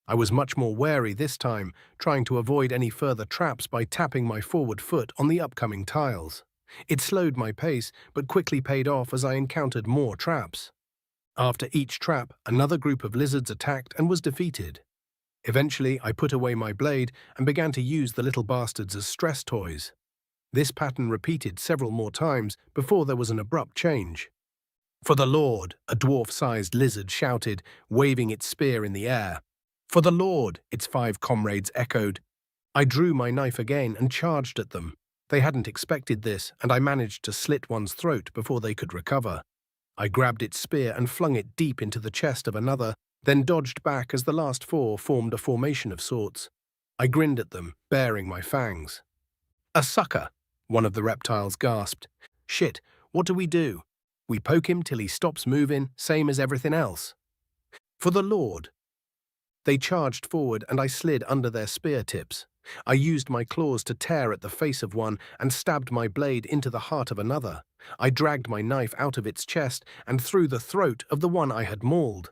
I was much more wary this time, trying to avoid any further traps by tapping my forward foot on the upcoming tiles. It slowed my pace, but quickly paid off as I encountered more traps. After each trap, another group of lizards attacked and was defeated. Eventually, I put away my blade and began to use the little bastards as stress toys. This pattern repeated several more times before there was an abrupt change. "For the Lord," a dwarf-sized lizard shouted, waving its spear in the air. "For the Lord," its 5 comrades echoed. I drew my knife again and charged at them. They hadn't expected this, and I managed to slit one's throat before they could recover. I grabbed its spear and flung it deep into the chest of another, then dodged back as the last 4 formed a formation of sorts. I grinned at them, baring my fangs. "A sucker," one of the reptiles gasped. "Shit, what do? We poke him till he stops moving, same as everything else." "For the Lord." They charged forward and I slid under their spear tips. I used my claws to tear at the face of one and stabbed my blade into the heart of another. I dragged my knife out of its chest and through the throat of the one I had mauled.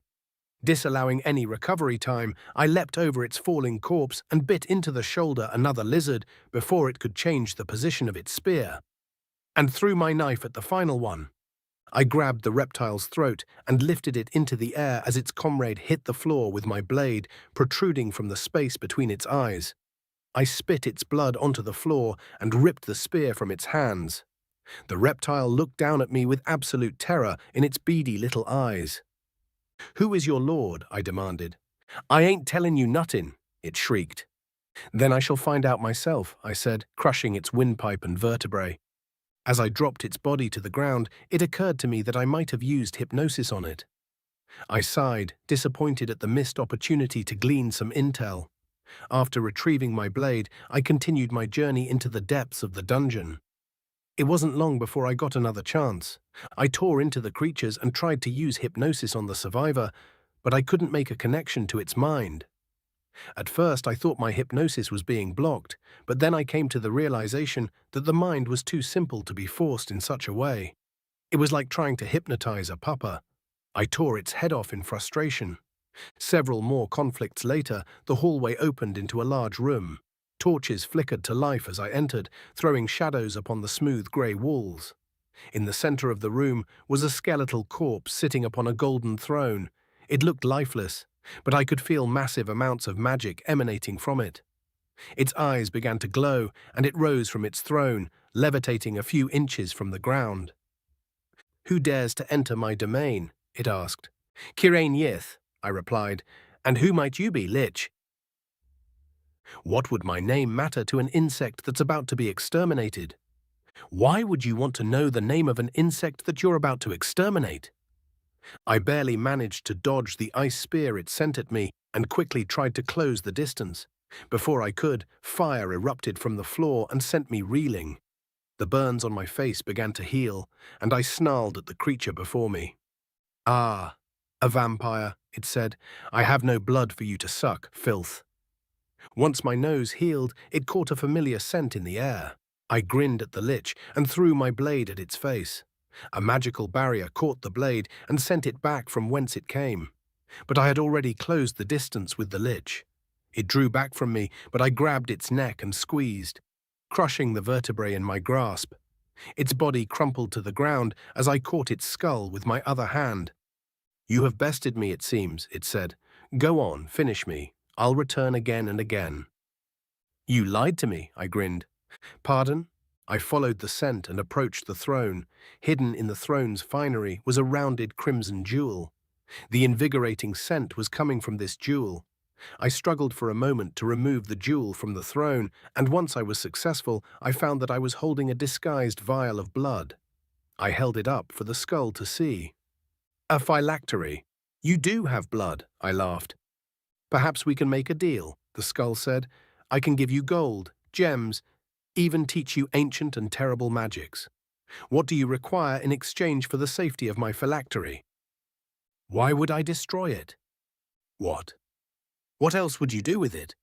Disallowing any recovery time, I leapt over its falling corpse and bit into the shoulder another lizard before it could change the position of its spear, and threw my knife at the final one. I grabbed the reptile's throat and lifted it into the air as its comrade hit the floor with my blade protruding from the space between its eyes. I spit its blood onto the floor and ripped the spear from its hands. The reptile looked down at me with absolute terror in its beady little eyes. "Who is your lord?" I demanded. "I ain't telling you nuttin'," it shrieked. "Then I shall find out myself," I said, crushing its windpipe and vertebrae. As I dropped its body to the ground, it occurred to me that I might have used hypnosis on it. I sighed, disappointed at the missed opportunity to glean some intel. After retrieving my blade, I continued my journey into the depths of the dungeon. It wasn't long before I got another chance. I tore into the creatures and tried to use hypnosis on the survivor, but I couldn't make a connection to its mind. At first, I thought my hypnosis was being blocked, but then I came to the realization that the mind was too simple to be forced in such a way. It was like trying to hypnotize a pupper. I tore its head off in frustration. Several more conflicts later, the hallway opened into a large room. Torches flickered to life as I entered, throwing shadows upon the smooth grey walls. In the center of the room was a skeletal corpse sitting upon a golden throne. It looked lifeless, but I could feel massive amounts of magic emanating from it. Its eyes began to glow, and it rose from its throne, levitating a few inches from the ground. "Who dares to enter my domain?" it asked. "Kirain Yith," I replied. "And who might you be, Lich?" What would my name matter to an insect that's about to be exterminated? Why would you want to know the name of an insect that you're about to exterminate? I barely managed to dodge the ice spear it sent at me and quickly tried to close the distance. Before I could, fire erupted from the floor and sent me reeling. The burns on my face began to heal, and I snarled at the creature before me. "Ah, a vampire," it said. "I have no blood for you to suck, filth." Once my nose healed, it caught a familiar scent in the air. I grinned at the lich and threw my blade at its face. A magical barrier caught the blade and sent it back from whence it came. But I had already closed the distance with the lich. It drew back from me, but I grabbed its neck and squeezed, crushing the vertebrae in my grasp. Its body crumpled to the ground as I caught its skull with my other hand. "You have bested me, it seems," it said. "Go on, finish me. I'll return again and again." "You lied to me," I grinned. "Pardon?" I followed the scent and approached the throne. Hidden in the throne's finery was a rounded crimson jewel. The invigorating scent was coming from this jewel. I struggled for a moment to remove the jewel from the throne, and once I was successful, I found that I was holding a disguised vial of blood. I held it up for the skull to see. "A phylactery. You do have blood," I laughed. "Perhaps we can make a deal," the skull said. "I can give you gold, gems, even teach you ancient and terrible magics." What do you require in exchange for the safety of my phylactery? Why would I destroy it? What? What else would you do with it?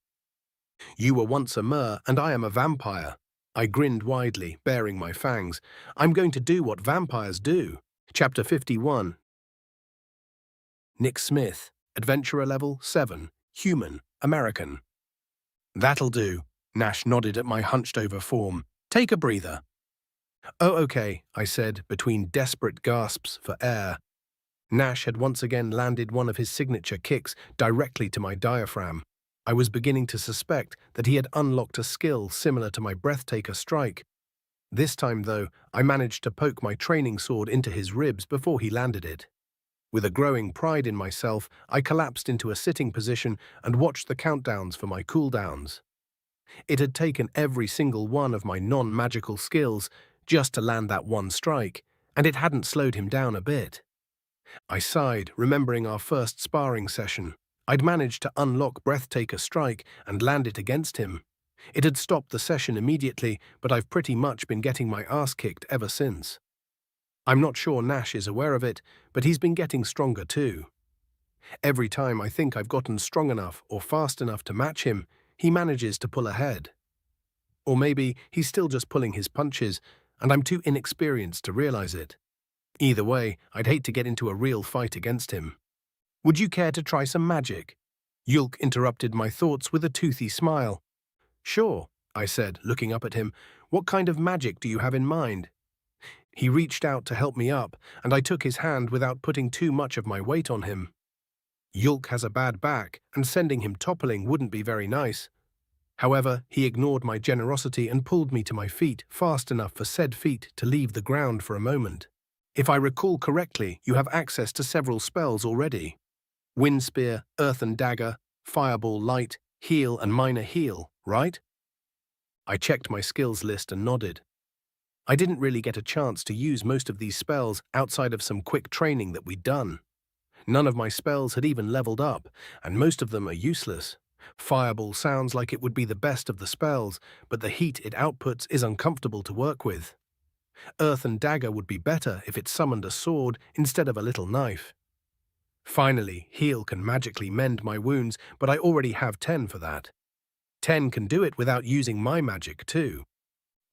You were once a mer, and I am a vampire. I grinned widely, baring my fangs. I'm going to do what vampires do. Chapter 51. Nick Smith, Adventurer Level 7, Human, American. That'll do. Nash nodded at my hunched-over form. Take a breather. Oh, okay, I said, between desperate gasps for air. Nash had once again landed one of his signature kicks directly to my diaphragm. I was beginning to suspect that he had unlocked a skill similar to my breathtaker strike. This time, though, I managed to poke my training sword into his ribs before he landed it. With a growing pride in myself, I collapsed into a sitting position and watched the countdowns for my cooldowns. It had taken every single one of my non-magical skills just to land that one strike, and it hadn't slowed him down a bit. I sighed, remembering our first sparring session. I'd managed to unlock Breathtaker Strike and land it against him. It had stopped the session immediately, but I've pretty much been getting my ass kicked ever since. I'm not sure Nash is aware of it, but he's been getting stronger too. Every time I think I've gotten strong enough or fast enough to match him, he manages to pull ahead. Or maybe he's still just pulling his punches, and I'm too inexperienced to realize it. Either way, I'd hate to get into a real fight against him. Would you care to try some magic? Yulk interrupted my thoughts with a toothy smile. Sure, I said, looking up at him. What kind of magic do you have in mind? He reached out to help me up, and I took his hand without putting too much of my weight on him. Yulk has a bad back, and sending him toppling wouldn't be very nice. However, he ignored my generosity and pulled me to my feet fast enough for said feet to leave the ground for a moment. If I recall correctly, you have access to several spells already. Wind Spear, Earthen Dagger, Fireball Light, Heal and Minor Heal, right? I checked my skills list and nodded. I didn't really get a chance to use most of these spells outside of some quick training that we'd done. None of my spells had even leveled up, and most of them are useless. Fireball sounds like it would be the best of the spells, but the heat it outputs is uncomfortable to work with. Earthen Dagger would be better if it summoned a sword instead of a little knife. Finally, Heal can magically mend my wounds, but I already have 10 for that. 10 can do it without using my magic too.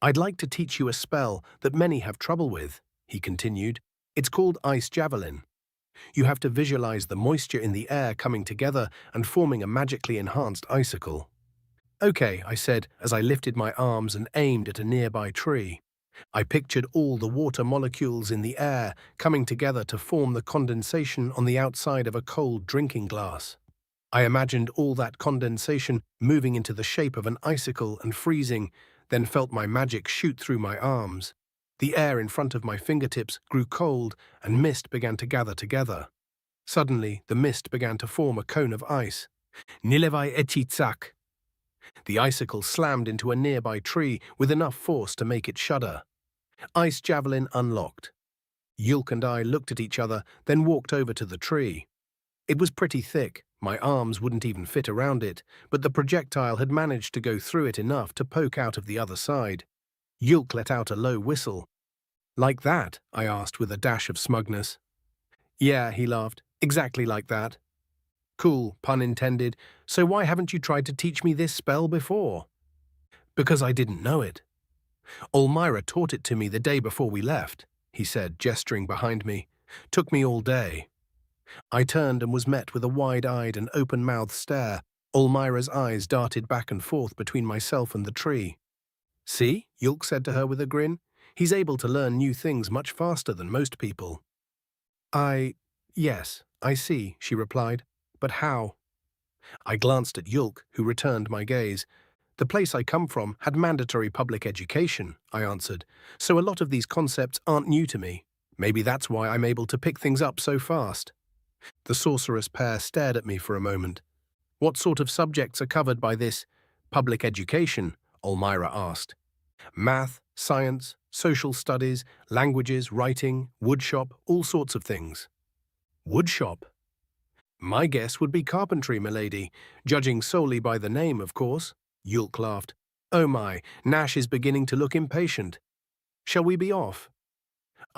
I'd like to teach you a spell that many have trouble with, he continued. It's called Ice Javelin. You have to visualize the moisture in the air coming together and forming a magically enhanced icicle. Okay, I said as I lifted my arms and aimed at a nearby tree. I pictured all the water molecules in the air coming together to form the condensation on the outside of a cold drinking glass. I imagined all that condensation moving into the shape of an icicle and freezing, then felt my magic shoot through my arms. The air in front of my fingertips grew cold and mist began to gather together. Suddenly, the mist began to form a cone of ice. Nilevai echitsak. The icicle slammed into a nearby tree with enough force to make it shudder. Ice Javelin unlocked. Yulk and I looked at each other, then walked over to the tree. It was pretty thick, my arms wouldn't even fit around it, but the projectile had managed to go through it enough to poke out of the other side. Yulk let out a low whistle. Like that? I asked with a dash of smugness. Yeah, he laughed. Exactly like that. Cool, pun intended. So why haven't you tried to teach me this spell before? Because I didn't know it. Olmira taught it to me the day before we left, he said, gesturing behind me. Took me all day. I turned and was met with a wide-eyed and open-mouthed stare. Olmira's eyes darted back and forth between myself and the tree. See, Yulk said to her with a grin. He's able to learn new things much faster than most people. Yes, I see, she replied. But how? I glanced at Yulk, who returned my gaze. The place I come from had mandatory public education, I answered, so a lot of these concepts aren't new to me. Maybe that's why I'm able to pick things up so fast. The sorceress pair stared at me for a moment. What sort of subjects are covered by this public education? Olmira asked. Math, science, social studies, languages, writing, woodshop, all sorts of things. Woodshop? My guess would be carpentry, milady, judging solely by the name, of course. Yulk laughed. Oh my, Nash is beginning to look impatient. Shall we be off?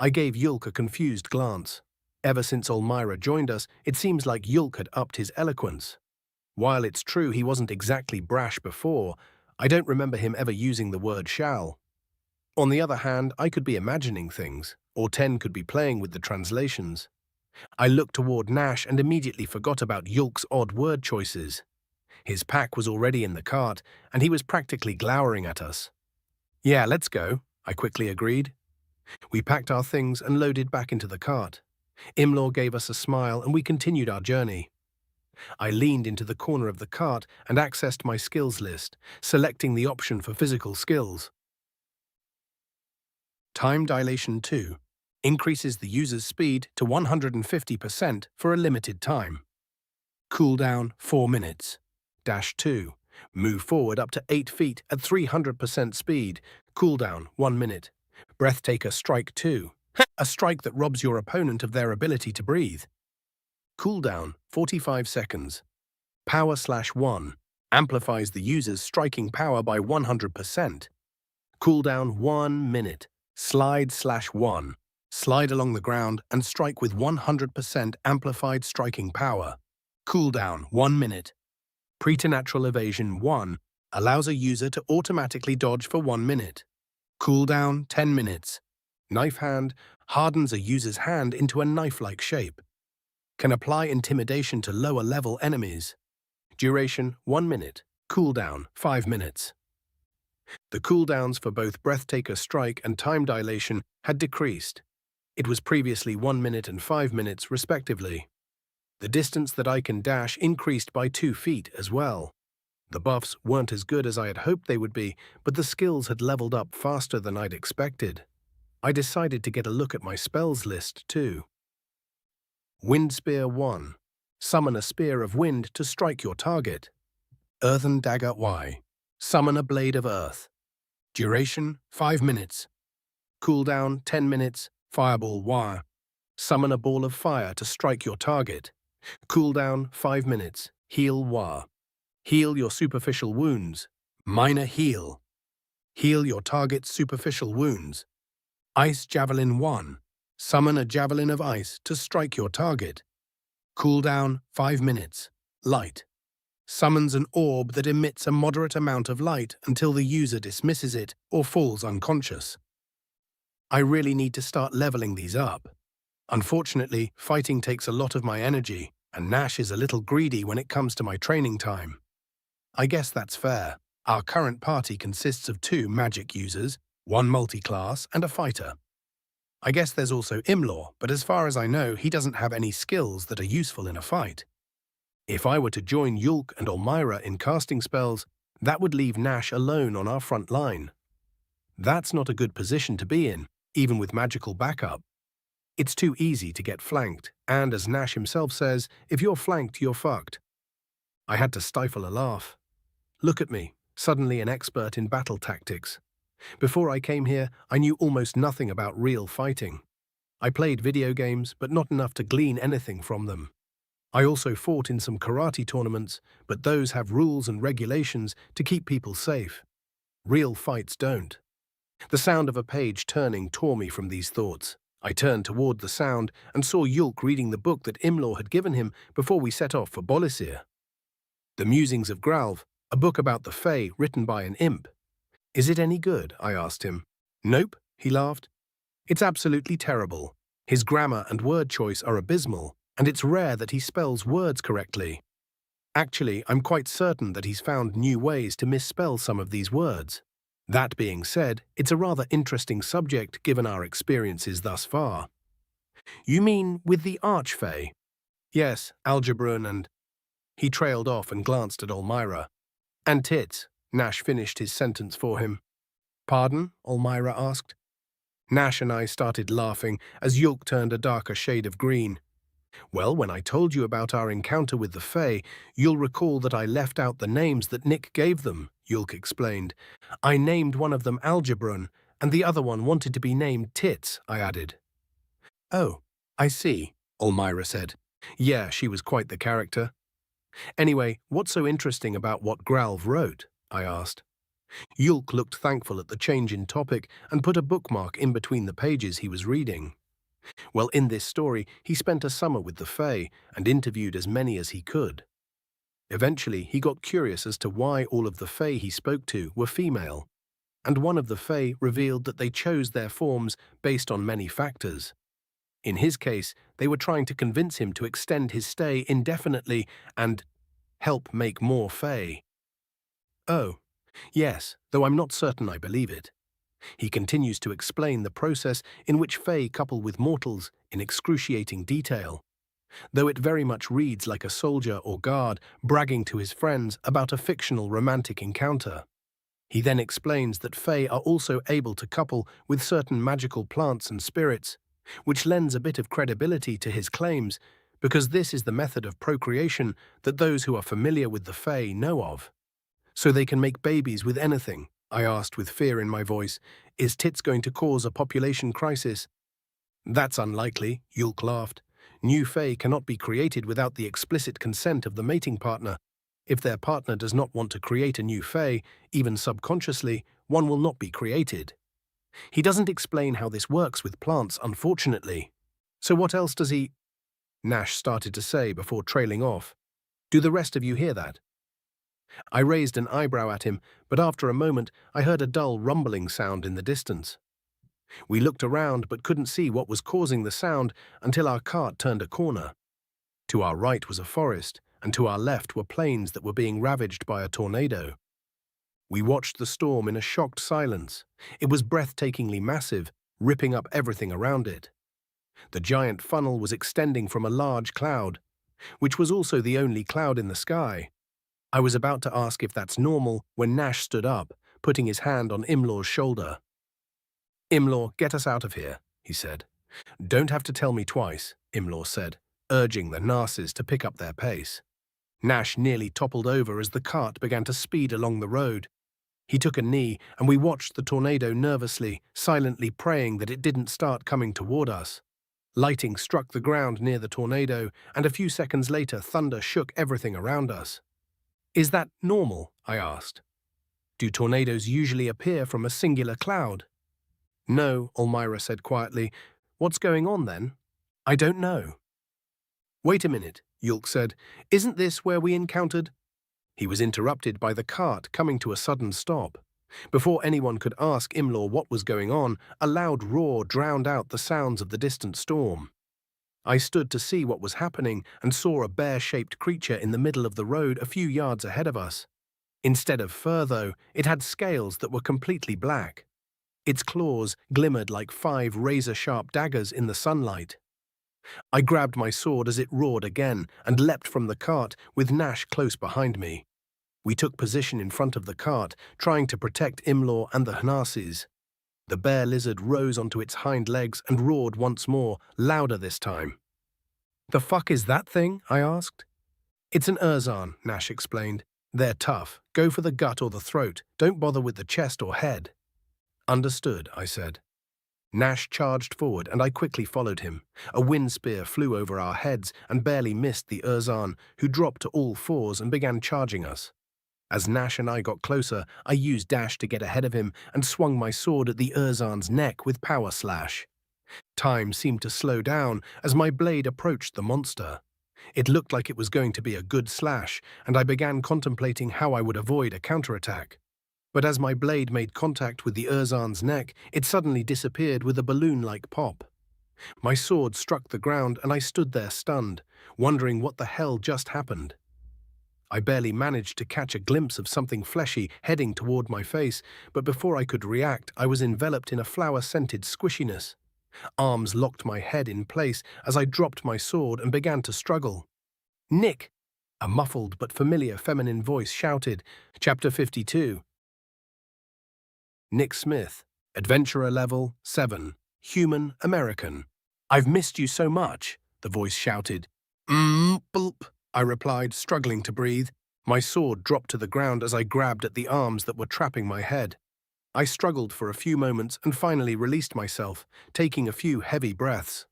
I gave Yulk a confused glance. Ever since Olmira joined us, it seems like Yulk had upped his eloquence. While it's true he wasn't exactly brash before, I don't remember him ever using the word shall. On the other hand, I could be imagining things, or Ten could be playing with the translations. I looked toward Nash and immediately forgot about Yulk's odd word choices. His pack was already in the cart, and he was practically glowering at us. "Yeah, let's go," I quickly agreed. We packed our things and loaded back into the cart. Imlaw gave us a smile and we continued our journey. I leaned into the corner of the cart and accessed my skills list, selecting the option for physical skills. Time Dilation 2 increases the user's speed to 150% for a limited time. Cooldown 4 minutes. Dash 2. Move forward up to 8 feet at 300% speed. Cooldown 1 minute. Breathtaker Strike 2. A strike that robs your opponent of their ability to breathe. Cooldown 45 seconds. Power Slash 1. Amplifies the user's striking power by 100%. Cooldown 1 minute. Slide Slash 1. Slide along the ground and strike with 100% amplified striking power. Cooldown 1 minute. Preternatural Evasion 1 allows a user to automatically dodge for 1 minute. Cooldown 10 minutes. Knife Hand hardens a user's hand into a knife-like shape. Can apply intimidation to lower-level enemies. Duration 1 minute. Cooldown 5 minutes. The cooldowns for both Breathtaker Strike and Time Dilation had decreased. It was previously 1 minute and 5 minutes, respectively. The distance that I can dash increased by 2 feet as well. The buffs weren't as good as I had hoped they would be, but the skills had leveled up faster than I'd expected. I decided to get a look at my spells list, too. Wind Spear 1. Summon a spear of wind to strike your target. Earthen Dagger Y. Summon a blade of earth. Duration 5 minutes. Cooldown 10 minutes. Fireball Y. Summon a ball of fire to strike your target. Cooldown 5 minutes. Heal Y. Heal your superficial wounds. Minor Heal. Heal your target's superficial wounds. Ice Javelin 1. Summon a javelin of ice to strike your target. Cooldown 5 minutes. Light. Summons an orb that emits a moderate amount of light until the user dismisses it or falls unconscious. I really need to start leveling these up. Unfortunately, fighting takes a lot of my energy, and Nash is a little greedy when it comes to my training time. I guess that's fair. Our current party consists of 2 magic users, 1 multi-class, and a fighter. I guess there's also Imlaw, but as far as I know, he doesn't have any skills that are useful in a fight. If I were to join Yulk and Olmira in casting spells, that would leave Nash alone on our front line. That's not a good position to be in, even with magical backup. It's too easy to get flanked, and as Nash himself says, if you're flanked, you're fucked. I had to stifle a laugh. Look at me, suddenly an expert in battle tactics. Before I came here, I knew almost nothing about real fighting. I played video games, but not enough to glean anything from them. I also fought in some karate tournaments, but those have rules and regulations to keep people safe. Real fights don't. The sound of a page turning tore me from these thoughts. I turned toward the sound and saw Yulk reading the book that Imlaw had given him before we set off for Bolisir. The Musings of Gralv, a book about the Fae written by an imp. Is it any good? I asked him. Nope, he laughed. It's absolutely terrible. His grammar and word choice are abysmal, and it's rare that he spells words correctly. Actually, I'm quite certain that he's found new ways to misspell some of these words. That being said, it's a rather interesting subject given our experiences thus far. You mean with the Archfey? Yes, Algebron and... He trailed off and glanced at Olmira. And tits, Nash finished his sentence for him. Pardon? Olmira asked. Nash and I started laughing as Yulk turned a darker shade of green. Well, when I told you about our encounter with the Fae, you'll recall that I left out the names that Nick gave them, Yulk explained. I named one of them Algebron, and the other one wanted to be named Tits, I added. Oh, I see, Olmira said. Yeah, she was quite the character. Anyway, what's so interesting about what Gralv wrote? I asked. Yulk looked thankful at the change in topic and put a bookmark in between the pages he was reading. Well, in this story, he spent a summer with the Fae and interviewed as many as he could. Eventually, he got curious as to why all of the Fae he spoke to were female, and one of the Fae revealed that they chose their forms based on many factors. In his case, they were trying to convince him to extend his stay indefinitely and help make more Fae. Oh, yes, though I'm not certain I believe it. He continues to explain the process in which Fae couple with mortals in excruciating detail, though it very much reads like a soldier or guard bragging to his friends about a fictional romantic encounter. He then explains that Fae are also able to couple with certain magical plants and spirits, which lends a bit of credibility to his claims, because this is the method of procreation that those who are familiar with the Fae know of. So they can make babies with anything, I asked with fear in my voice. Is tits going to cause a population crisis? That's unlikely, Yulk laughed. New Fae cannot be created without the explicit consent of the mating partner. If their partner does not want to create a new Fae, even subconsciously, one will not be created. He doesn't explain how this works with plants, unfortunately. So what else does he... Nash started to say before trailing off. Do the rest of you hear that? I raised an eyebrow at him, but after a moment I heard a dull rumbling sound in the distance. We looked around but couldn't see what was causing the sound until our cart turned a corner. To our right was a forest, and to our left were plains that were being ravaged by a tornado. We watched the storm in a shocked silence. It was breathtakingly massive, ripping up everything around it. The giant funnel was extending from a large cloud, which was also the only cloud in the sky. I was about to ask if that's normal when Nash stood up, putting his hand on Imlaw's shoulder. Imlaw, get us out of here, he said. Don't have to tell me twice, Imlaw said, urging the Narses to pick up their pace. Nash nearly toppled over as the cart began to speed along the road. He took a knee, and we watched the tornado nervously, silently praying that it didn't start coming toward us. Lightning struck the ground near the tornado, and a few seconds later thunder shook everything around us. Is that normal? I asked. Do tornadoes usually appear from a singular cloud? No, Elmira said quietly. What's going on then? I don't know. Wait a minute, Yulk said. Isn't this where we encountered? He was interrupted by the cart coming to a sudden stop. Before anyone could ask Imlaw what was going on, a loud roar drowned out the sounds of the distant storm. I stood to see what was happening and saw a bear-shaped creature in the middle of the road a few yards ahead of us. Instead of fur, though, it had scales that were completely black. Its claws glimmered like 5 razor-sharp daggers in the sunlight. I grabbed my sword as it roared again and leapt from the cart with Nash close behind me. We took position in front of the cart, trying to protect Imlaw and the Hnarses. The bear lizard rose onto its hind legs and roared once more, louder this time. The fuck is that thing? I asked. It's an Urzan, Nash explained. They're tough. Go for the gut or the throat. Don't bother with the chest or head. Understood, I said. Nash charged forward and I quickly followed him. A wind spear flew over our heads and barely missed the Urzan, who dropped to all fours and began charging us. As Nash and I got closer, I used dash to get ahead of him and swung my sword at the Urzan's neck with power slash. Time seemed to slow down as my blade approached the monster. It looked like it was going to be a good slash, and I began contemplating how I would avoid a counterattack. But as my blade made contact with the Urzan's neck, it suddenly disappeared with a balloon-like pop. My sword struck the ground and I stood there stunned, wondering what the hell just happened. I barely managed to catch a glimpse of something fleshy heading toward my face, but before I could react, I was enveloped in a flower-scented squishiness. Arms locked my head in place as I dropped my sword and began to struggle. Nick! A muffled but familiar feminine voice shouted. Chapter 52. Nick Smith, Adventurer Level 7, Human American. I've missed you so much, the voice shouted. Bulp, I replied, struggling to breathe. My sword dropped to the ground as I grabbed at the arms that were trapping my head. I struggled for a few moments and finally released myself, taking a few heavy breaths.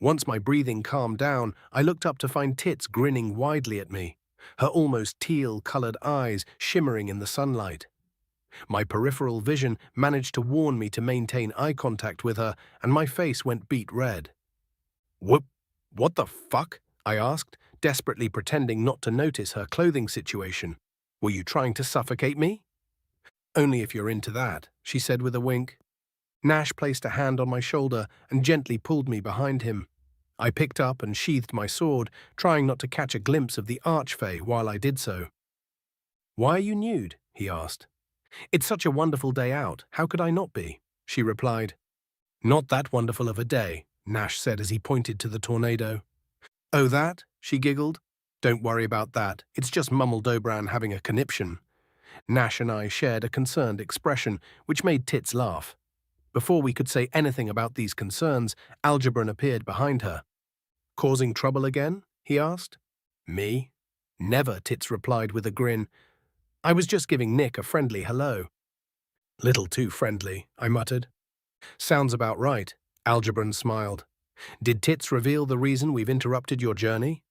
Once my breathing calmed down, I looked up to find Tits grinning widely at me, her almost teal-colored eyes shimmering in the sunlight. My peripheral vision managed to warn me to maintain eye contact with her, and my face went beet red. What the fuck? I asked, desperately pretending not to notice her clothing situation. Were you trying to suffocate me? Only if you're into that, she said with a wink. Nash placed a hand on my shoulder and gently pulled me behind him. I picked up and sheathed my sword, trying not to catch a glimpse of the archfey while I did so. Why are you nude? He asked. It's such a wonderful day out, how could I not be? She replied. Not that wonderful of a day, Nash said as he pointed to the tornado. Oh, that? She giggled. Don't worry about that, it's just Mummel Dobran having a conniption. Nash and I shared a concerned expression, which made Tits laugh. Before we could say anything about these concerns, Algebran appeared behind her. Causing trouble again? He asked. Me? Never, Tits replied with a grin. I was just giving Nick a friendly hello. Little too friendly, I muttered. Sounds about right, Algebran smiled. Did Tits reveal the reason we've interrupted your journey?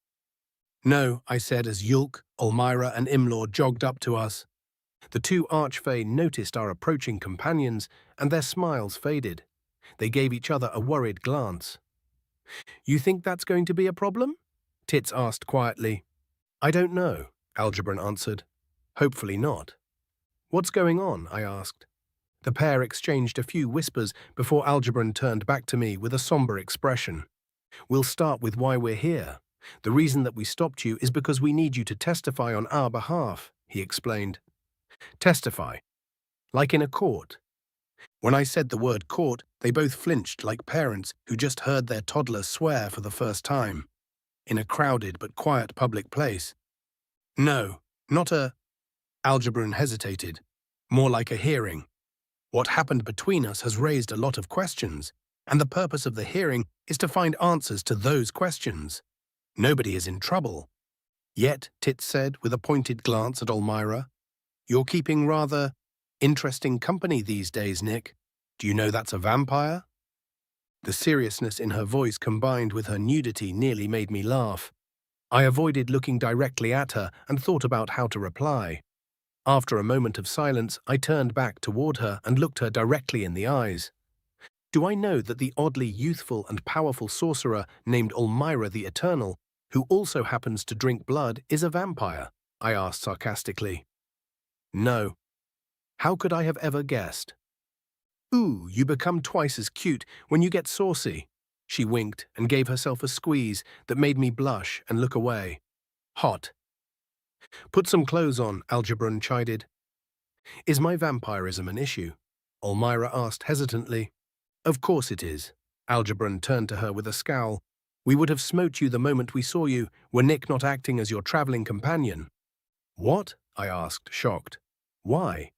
No, I said as Yulk, Olmyra and Imlor jogged up to us. The two archfey noticed our approaching companions, and their smiles faded. They gave each other a worried glance. You think that's going to be a problem? Tits asked quietly. I don't know, Algebran answered. Hopefully not. What's going on? I asked. The pair exchanged a few whispers before Algebran turned back to me with a somber expression. We'll start with why we're here. The reason that we stopped you is because we need you to testify on our behalf, he explained. Testify. Like in a court. When I said the word court, they both flinched like parents who just heard their toddler swear for the first time. In a crowded but quiet public place. No, not a... Algebran hesitated. More like a hearing. What happened between us has raised a lot of questions, and the purpose of the hearing is to find answers to those questions. Nobody is in trouble. Yet, Tits said with a pointed glance at Olmyra, you're keeping rather interesting company these days, Nick. Do you know that's a vampire? The seriousness in her voice combined with her nudity nearly made me laugh. I avoided looking directly at her and thought about how to reply. After a moment of silence, I turned back toward her and looked her directly in the eyes. Do I know that the oddly youthful and powerful sorcerer named Olmyra the Eternal, who also happens to drink blood, is a vampire? I asked sarcastically. No. How could I have ever guessed? Ooh, you become twice as cute when you get saucy. She winked and gave herself a squeeze that made me blush and look away. Hot. Put some clothes on, Algebran chided. Is my vampirism an issue? Olmyra asked hesitantly. Of course it is. Algebran turned to her with a scowl. We would have smote you the moment we saw you, were Nick not acting as your traveling companion. What? I asked, shocked. Why?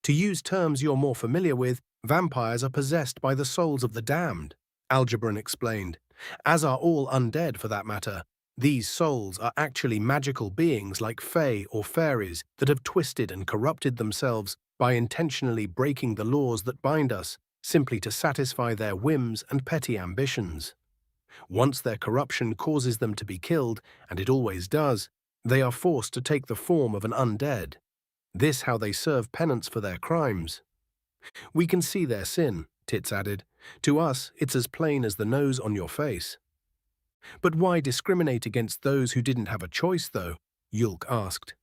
To use terms you're more familiar with, vampires are possessed by the souls of the damned, Algebran explained, as are all undead for that matter. These souls are actually magical beings like fae or fairies that have twisted and corrupted themselves by intentionally breaking the laws that bind us, simply to satisfy their whims and petty ambitions. Once their corruption causes them to be killed, and it always does, they are forced to take the form of an undead. This how they serve penance for their crimes. We can see their sin, Tits added. To us, it's as plain as the nose on your face. But why discriminate against those who didn't have a choice, though? Yulk asked.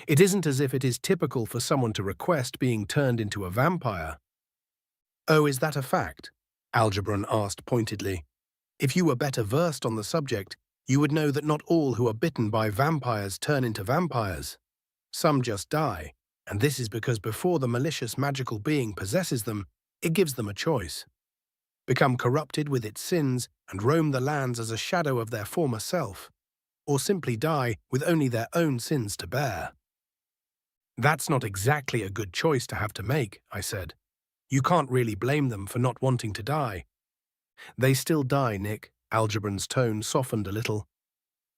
It isn't as if it is typical for someone to request being turned into a vampire. Oh, is that a fact? Algebran asked pointedly. If you were better versed on the subject, you would know that not all who are bitten by vampires turn into vampires. Some just die, and this is because before the malicious magical being possesses them, it gives them a choice. Become corrupted with its sins and roam the lands as a shadow of their former self, or simply die with only their own sins to bear. That's not exactly a good choice to have to make, I said. You can't really blame them for not wanting to die. They still die, Nick. Algebran's tone softened a little.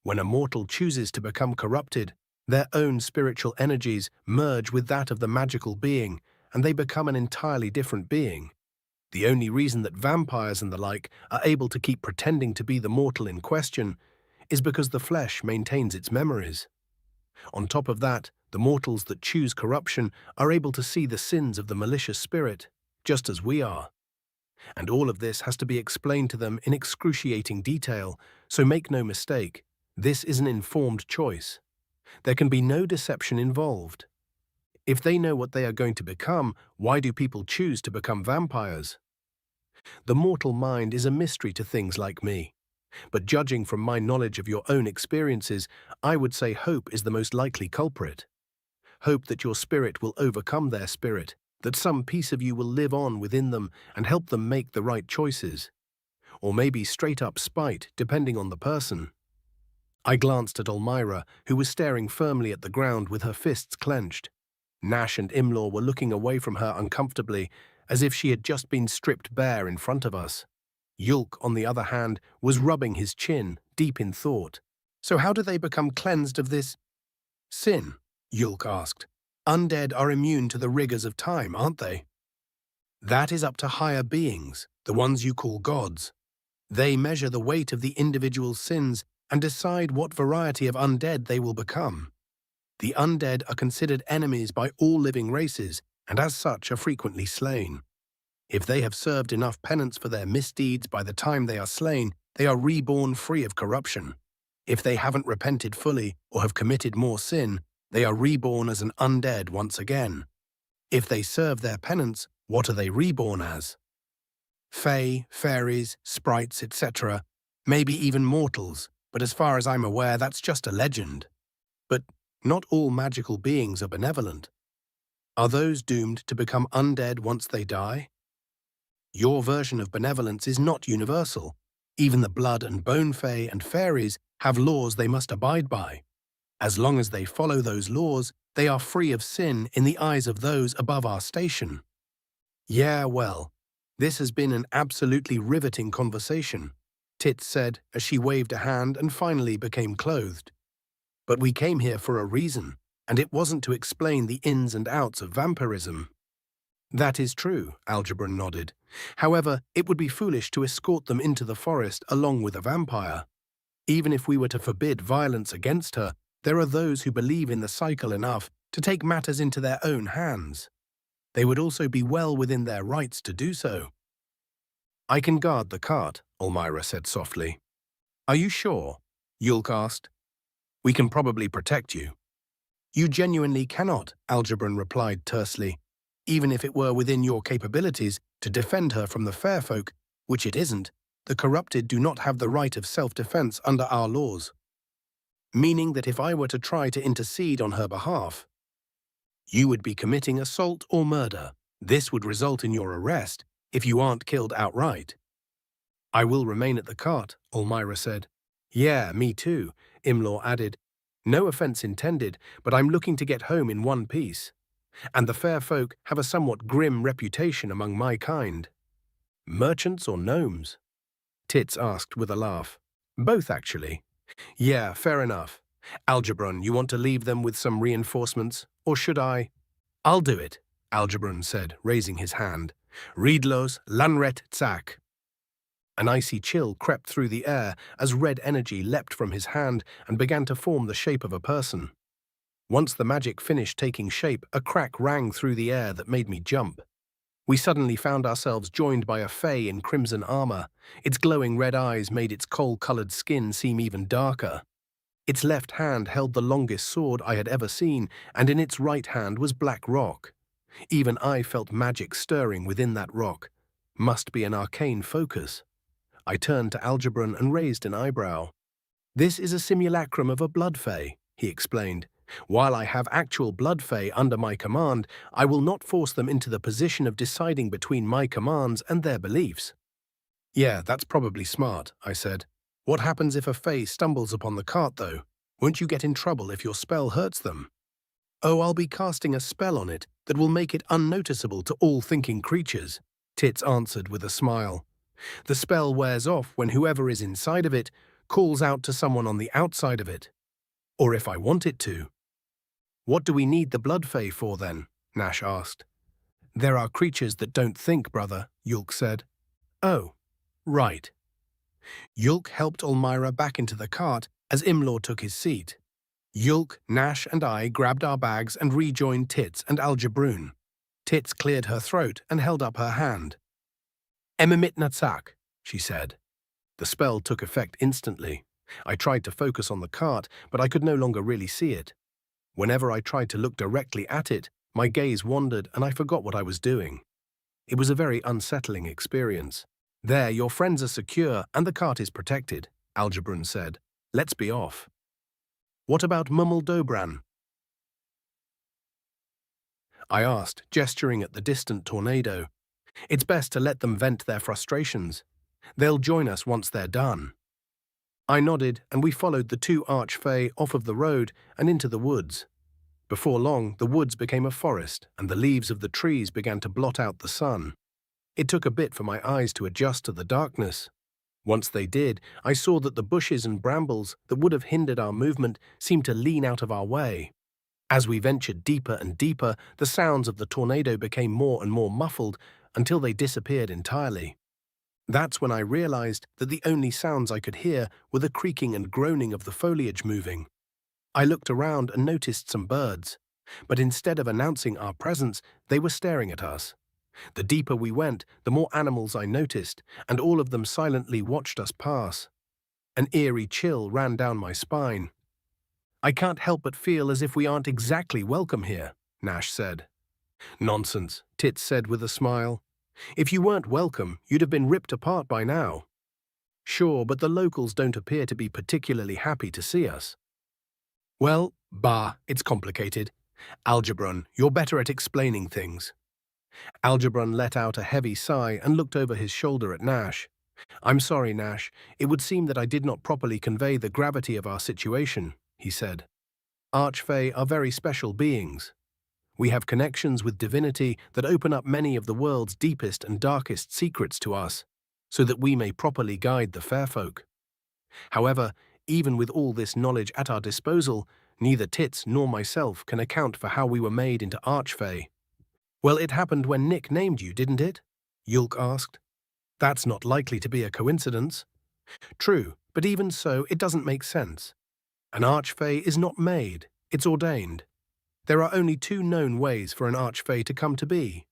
When a mortal chooses to become corrupted, their own spiritual energies merge with that of the magical being, and they become an entirely different being. The only reason that vampires and the like are able to keep pretending to be the mortal in question is because the flesh maintains its memories. On top of that, The mortals that choose corruption are able to see the sins of the malicious spirit, just as we are. And all of this has to be explained to them in excruciating detail, so make no mistake, this is an informed choice. There can be no deception involved. If they know what they are going to become, why do people choose to become vampires? The mortal mind is a mystery to things like me. But judging from my knowledge of your own experiences, I would say hope is the most likely culprit. Hope that your spirit will overcome their spirit, that some piece of you will live on within them and help them make the right choices. Or maybe straight-up spite, depending on the person. I glanced at Elmira, who was staring firmly at the ground with her fists clenched. Nash and Imlaw were looking away from her uncomfortably, as if she had just been stripped bare in front of us. Yulk, on the other hand, was rubbing his chin, deep in thought. So how do they become cleansed of this sin? Yulk asked. Undead are immune to the rigors of time, aren't they? That is up to higher beings, the ones you call gods. They measure the weight of the individual's sins and decide what variety of undead they will become. The undead are considered enemies by all living races, and as such are frequently slain. If they have served enough penance for their misdeeds by the time they are slain, they are reborn free of corruption. If they haven't repented fully or have committed more sin, they are reborn as an undead once again. If they serve their penance, what are they reborn as? Fae, fairies, sprites, etc., maybe even mortals, but as far as I'm aware, that's just a legend. But not all magical beings are benevolent. Are those doomed to become undead once they die? Your version of benevolence is not universal. Even the blood and bone fae and fairies have laws they must abide by. As long as they follow those laws, they are free of sin in the eyes of those above our station. Yeah, well, this has been an absolutely riveting conversation, Tits said as she waved a hand and finally became clothed. But we came here for a reason, and it wasn't to explain the ins and outs of vampirism. That is true, Algebron nodded. However, it would be foolish to escort them into the forest along with a vampire. Even if we were to forbid violence against her, there are those who believe in the cycle enough to take matters into their own hands. They would also be well within their rights to do so. I can guard the cart, Elmira said softly. Are you sure? Yulk asked. We can probably protect you. You genuinely cannot, Algebron replied tersely. Even if it were within your capabilities to defend her from the fair folk, which it isn't, the corrupted do not have the right of self-defense under our laws. Meaning that if I were to try to intercede on her behalf, you would be committing assault or murder. This would result in your arrest if you aren't killed outright. I will remain at the cart, Elmira said. Yeah, me too, Imlaw added. No offense intended, but I'm looking to get home in one piece. And the fair folk have a somewhat grim reputation among my kind. Merchants or gnomes? Tits asked with a laugh. Both, actually. Yeah, fair enough. Algebron, you want to leave them with some reinforcements, or should I? I'll do it, Algebron said, raising his hand. Reedlos lanret tsak. An icy chill crept through the air as red energy leapt from his hand and began to form the shape of a person. Once the magic finished taking shape, a crack rang through the air that made me jump. We suddenly found ourselves joined by a fae in crimson armor. Its glowing red eyes made its coal-colored skin seem even darker. Its left hand held the longest sword I had ever seen, and in its right hand was black rock. Even I felt magic stirring within that rock. Must be an arcane focus. I turned to Algebron and raised an eyebrow. This is a simulacrum of a blood fae, he explained. While I have actual blood fae under my command, I will not force them into the position of deciding between my commands and their beliefs. Yeah, that's probably smart, I said. What happens if a fae stumbles upon the cart, though? Won't you get in trouble if your spell hurts them? Oh, I'll be casting a spell on it that will make it unnoticeable to all thinking creatures, Tits answered with a smile. The spell wears off when whoever is inside of it calls out to someone on the outside of it. Or if I want it to. What do we need the blood fae for, then? Nash asked. There are creatures that don't think, brother, Yulk said. Oh, right. Yulk helped Elmira back into the cart as Imlaw took his seat. Yulk, Nash, and I grabbed our bags and rejoined Tits and Algebroon. Tits cleared her throat and held up her hand. Emimit Natsak, she said. The spell took effect instantly. I tried to focus on the cart, but I could no longer really see it. Whenever I tried to look directly at it, my gaze wandered and I forgot what I was doing. It was a very unsettling experience. There, your friends are secure and the cart is protected, Algebroon said. Let's be off. What about Mummeldobran? I asked, gesturing at the distant tornado. It's best to let them vent their frustrations. They'll join us once they're done. I nodded, and we followed the two archfey off of the road and into the woods. Before long, the woods became a forest, and the leaves of the trees began to blot out the sun. It took a bit for my eyes to adjust to the darkness. Once they did, I saw that the bushes and brambles that would have hindered our movement seemed to lean out of our way. As we ventured deeper and deeper, the sounds of the tornado became more and more muffled until they disappeared entirely. That's when I realized that the only sounds I could hear were the creaking and groaning of the foliage moving. I looked around and noticed some birds, but instead of announcing our presence, they were staring at us. The deeper we went, the more animals I noticed, and all of them silently watched us pass. An eerie chill ran down my spine. I can't help but feel as if we aren't exactly welcome here, Nash said. Nonsense, Tits said with a smile. If you weren't welcome, you'd have been ripped apart by now. Sure, but the locals don't appear to be particularly happy to see us. Well, it's complicated. Algebron, you're better at explaining things. Algebron let out a heavy sigh and looked over his shoulder at Nash. I'm sorry, Nash. It would seem that I did not properly convey the gravity of our situation, he said. Archfey are very special beings. We have connections with divinity that open up many of the world's deepest and darkest secrets to us, so that we may properly guide the fair folk. However, even with all this knowledge at our disposal, neither Tits nor myself can account for how we were made into Archfey. Well, it happened when Nick named you, didn't it? Yulk asked. That's not likely to be a coincidence. True, but even so, it doesn't make sense. An Archfey is not made, it's ordained. There are only two known ways for an Archfey to come to be.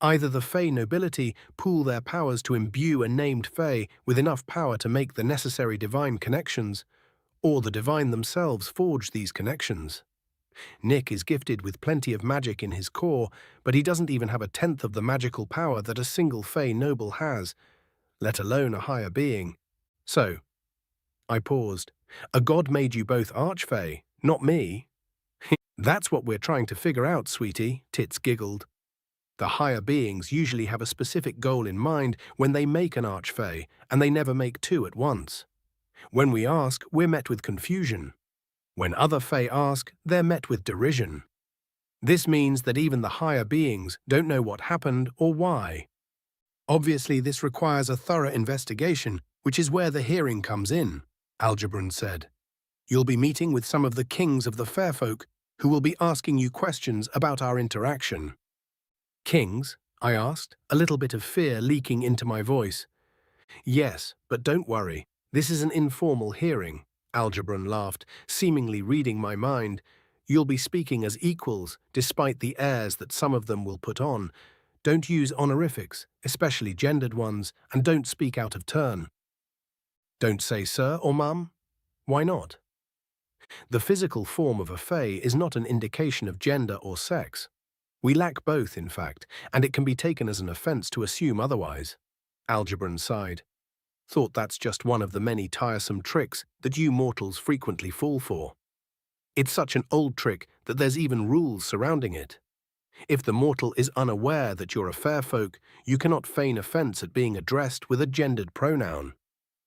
Either the Fey nobility pool their powers to imbue a named Fey with enough power to make the necessary divine connections, or the divine themselves forge these connections. Nick is gifted with plenty of magic in his core, but he doesn't even have a tenth of the magical power that a single Fey noble has, let alone a higher being. So, I paused. A god made you both Archfey, not me. That's what we're trying to figure out, sweetie, Tits giggled. The higher beings usually have a specific goal in mind when they make an Archfey, and they never make two at once. When we ask, we're met with confusion. When other Fey ask, they're met with derision. This means that even the higher beings don't know what happened or why. Obviously, this requires a thorough investigation, which is where the hearing comes in, Algebron said. You'll be meeting with some of the kings of the fair folk, who will be asking you questions about our interaction. Kings? I asked, a little bit of fear leaking into my voice. Yes, but don't worry. This is an informal hearing, Algebron laughed, seemingly reading my mind. You'll be speaking as equals, despite the airs that some of them will put on. Don't use honorifics, especially gendered ones, and don't speak out of turn. Don't say sir or mum? Why not? The physical form of a Fey is not an indication of gender or sex. We lack both, in fact, and it can be taken as an offense to assume otherwise. Algebron sighed. Thought that's just one of the many tiresome tricks that you mortals frequently fall for. It's such an old trick that there's even rules surrounding it. If the mortal is unaware that you're a fair folk, you cannot feign offense at being addressed with a gendered pronoun.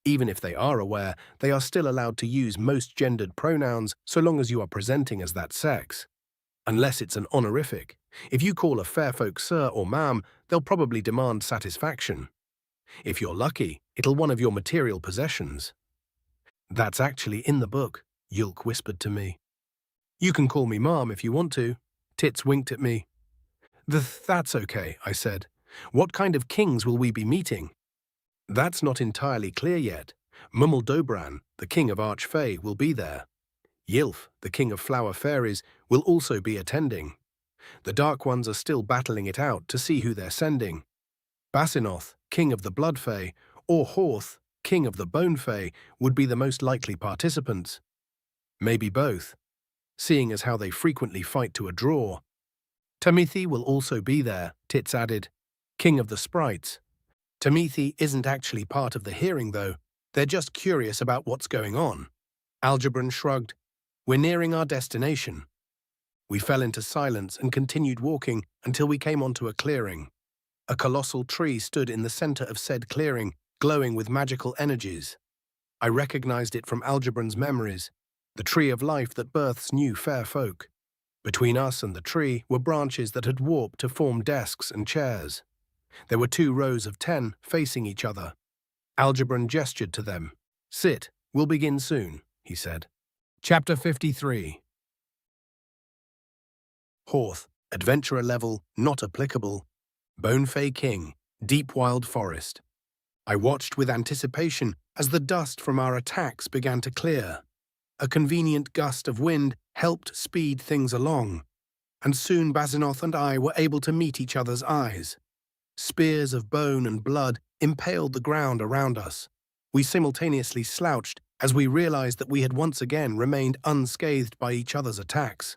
Even if they are aware, they are still allowed to use most gendered pronouns so long as you are presenting as that sex. Unless it's an honorific. If you call a fair folk sir or ma'am, they'll probably demand satisfaction. If you're lucky, it'll one of your material possessions. That's actually in the book, Yulk whispered to me. You can call me ma'am if you want to. Tits winked at me. That's okay, I said. What kind of kings will we be meeting? That's not entirely clear yet. Mummeldobran, the king of Archfey, will be there. Ylf, the king of flower fairies, will also be attending. The Dark Ones are still battling it out to see who they're sending. Basinoth, king of the Blood Fae, or Horth, king of the Bone Fae, would be the most likely participants. Maybe both, seeing as how they frequently fight to a draw. Tamithi will also be there, Tits added, king of the Sprites. Tamithi isn't actually part of the hearing, though. They're just curious about what's going on. Algebran shrugged. We're nearing our destination. We fell into silence and continued walking until we came onto a clearing. A colossal tree stood in the center of said clearing, glowing with magical energies. I recognized it from Algebran's memories, the tree of life that births new fair folk. Between us and the tree were branches that had warped to form desks and chairs. There were 2 rows of 10 facing each other. Algebran gestured to them. Sit, we'll begin soon, he said. Chapter 53. Horth, adventurer level, not applicable. Bone Fae King, deep wild forest. I watched with anticipation as the dust from our attacks began to clear. A convenient gust of wind helped speed things along, and soon Basinoth and I were able to meet each other's eyes. Spears of bone and blood impaled the ground around us. We simultaneously slouched as we realized that we had once again remained unscathed by each other's attacks.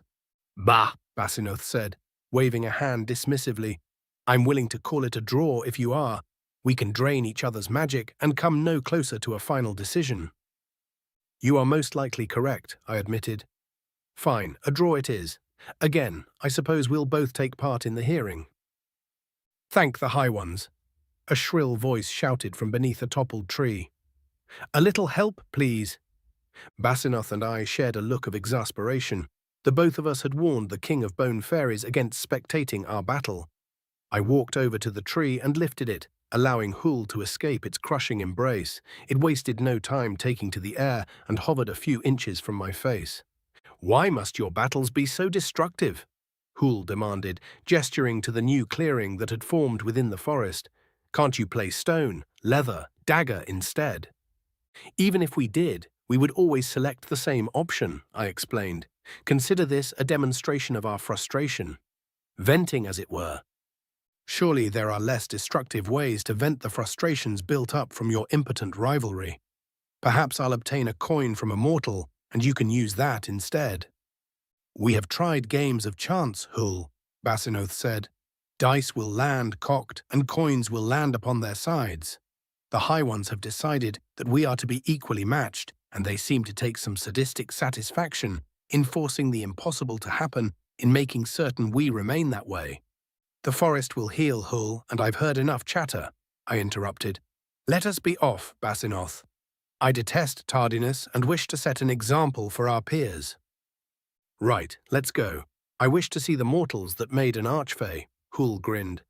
Bah, Basinoth said, waving a hand dismissively. I'm willing to call it a draw if you are. We can drain each other's magic and come no closer to a final decision. You are most likely correct, I admitted. Fine, a draw it is. Again, I suppose we'll both take part in the hearing. Thank the High Ones, a shrill voice shouted from beneath a toppled tree. A little help, please. Basinoth and I shared a look of exasperation. The both of us had warned the King of Bone Fairies against spectating our battle. I walked over to the tree and lifted it, allowing Hul to escape its crushing embrace. It wasted no time taking to the air and hovered a few inches from my face. Why must your battles be so destructive? Hul demanded, gesturing to the new clearing that had formed within the forest. Can't you play stone, leather, dagger instead? Even if we did, we would always select the same option, I explained. Consider this a demonstration of our frustration. Venting, as it were. Surely there are less destructive ways to vent the frustrations built up from your impotent rivalry. Perhaps I'll obtain a coin from a mortal, and you can use that instead. We have tried games of chance, Hul, Basinoth said. Dice will land cocked, and coins will land upon their sides. The High Ones have decided that we are to be equally matched, and they seem to take some sadistic satisfaction in forcing the impossible to happen, in making certain we remain that way. The forest will heal, Hul, and I've heard enough chatter, I interrupted. Let us be off, Basinoth. I detest tardiness and wish to set an example for our peers. Right, let's go. I wish to see the mortals that made an archfey, Hul grinned.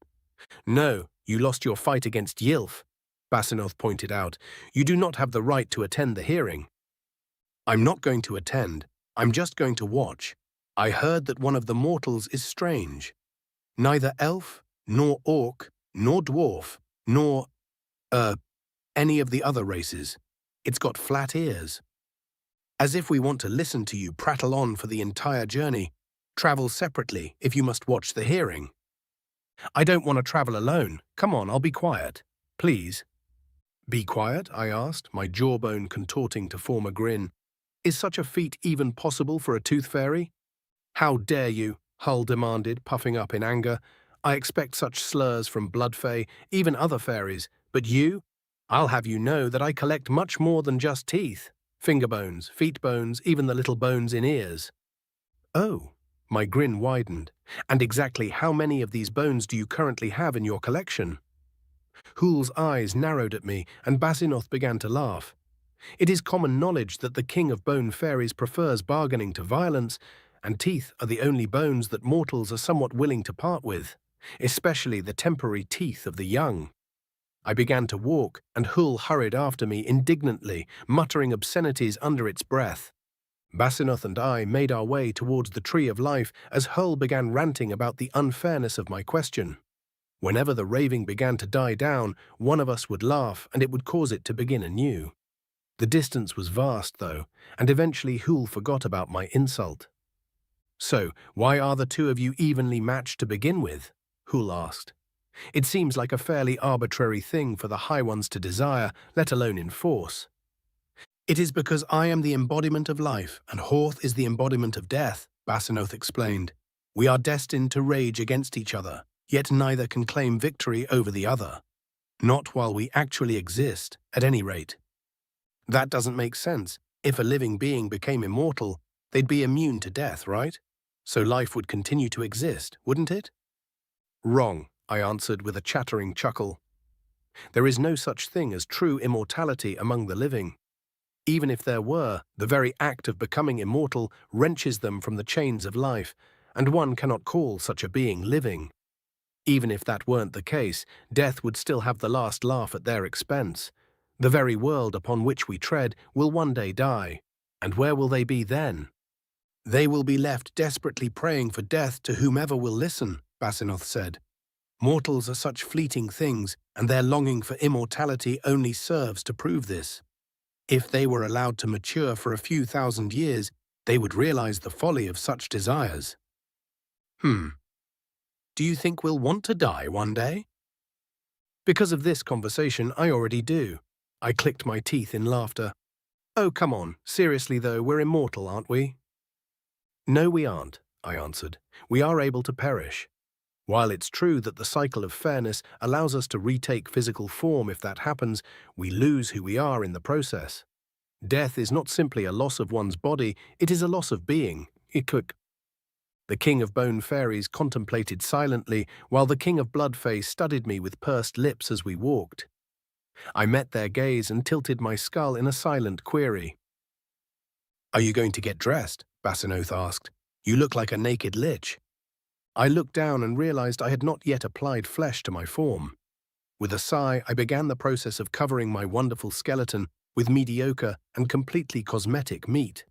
No, you lost your fight against Ylf, Basinoth pointed out. You do not have the right to attend the hearing. I'm not going to attend. I'm just going to watch. I heard that one of the mortals is strange. Neither elf, nor orc, nor dwarf, nor, any of the other races. It's got flat ears. As if we want to listen to you prattle on for the entire journey. Travel separately if you must watch the hearing. I don't want to travel alone. Come on, I'll be quiet. Please. Be quiet? I asked, my jawbone contorting to form a grin. Is such a feat even possible for a tooth fairy? How dare you? Hull demanded, puffing up in anger. I expect such slurs from Blood Fae, even other fairies, but you? I'll have you know that I collect much more than just teeth. Finger bones, feet bones, even the little bones in ears. Oh, my grin widened. And exactly how many of these bones do you currently have in your collection? Hul's eyes narrowed at me, and Basinoth began to laugh. It is common knowledge that the King of Bone Fairies prefers bargaining to violence, and teeth are the only bones that mortals are somewhat willing to part with, especially the temporary teeth of the young. I began to walk, and Hul hurried after me indignantly, muttering obscenities under its breath. Basinoth and I made our way towards the Tree of Life as Hull began ranting about the unfairness of my question. Whenever the raving began to die down, one of us would laugh, and it would cause it to begin anew. The distance was vast, though, and eventually Hul forgot about my insult. "So, why are the two of you evenly matched to begin with?" Hul asked. "It seems like a fairly arbitrary thing for the High Ones to desire, let alone enforce." "It is because I am the embodiment of life, and Horth is the embodiment of death," Basinoth explained. "We are destined to rage against each other, yet neither can claim victory over the other. Not while we actually exist, at any rate." "That doesn't make sense. If a living being became immortal, they'd be immune to death, right? So life would continue to exist, wouldn't it?" "Wrong," I answered with a chattering chuckle. "There is no such thing as true immortality among the living. Even if there were, the very act of becoming immortal wrenches them from the chains of life, and one cannot call such a being living. Even if that weren't the case, death would still have the last laugh at their expense. The very world upon which we tread will one day die, and where will they be then?" "They will be left desperately praying for death to whomever will listen," Basinoth said. "Mortals are such fleeting things, and their longing for immortality only serves to prove this. If they were allowed to mature for a few thousand years, they would realize the folly of such desires." Do you think we'll want to die one day?" "Because of this conversation, I already do." I clicked my teeth in laughter. "Oh, come on. Seriously, though, we're immortal, aren't we?" "No, we aren't," I answered. "We are able to perish. While it's true that the cycle of fairness allows us to retake physical form if that happens, we lose who we are in the process. Death is not simply a loss of one's body, it is a loss of being." The King of Bone Fairies contemplated silently, while the King of Bloodface studied me with pursed lips as we walked. I met their gaze and tilted my skull in a silent query. "Are you going to get dressed?" Basinoth asked. "You look like a naked lich." I looked down and realized I had not yet applied flesh to my form. With a sigh, I began the process of covering my wonderful skeleton with mediocre and completely cosmetic meat.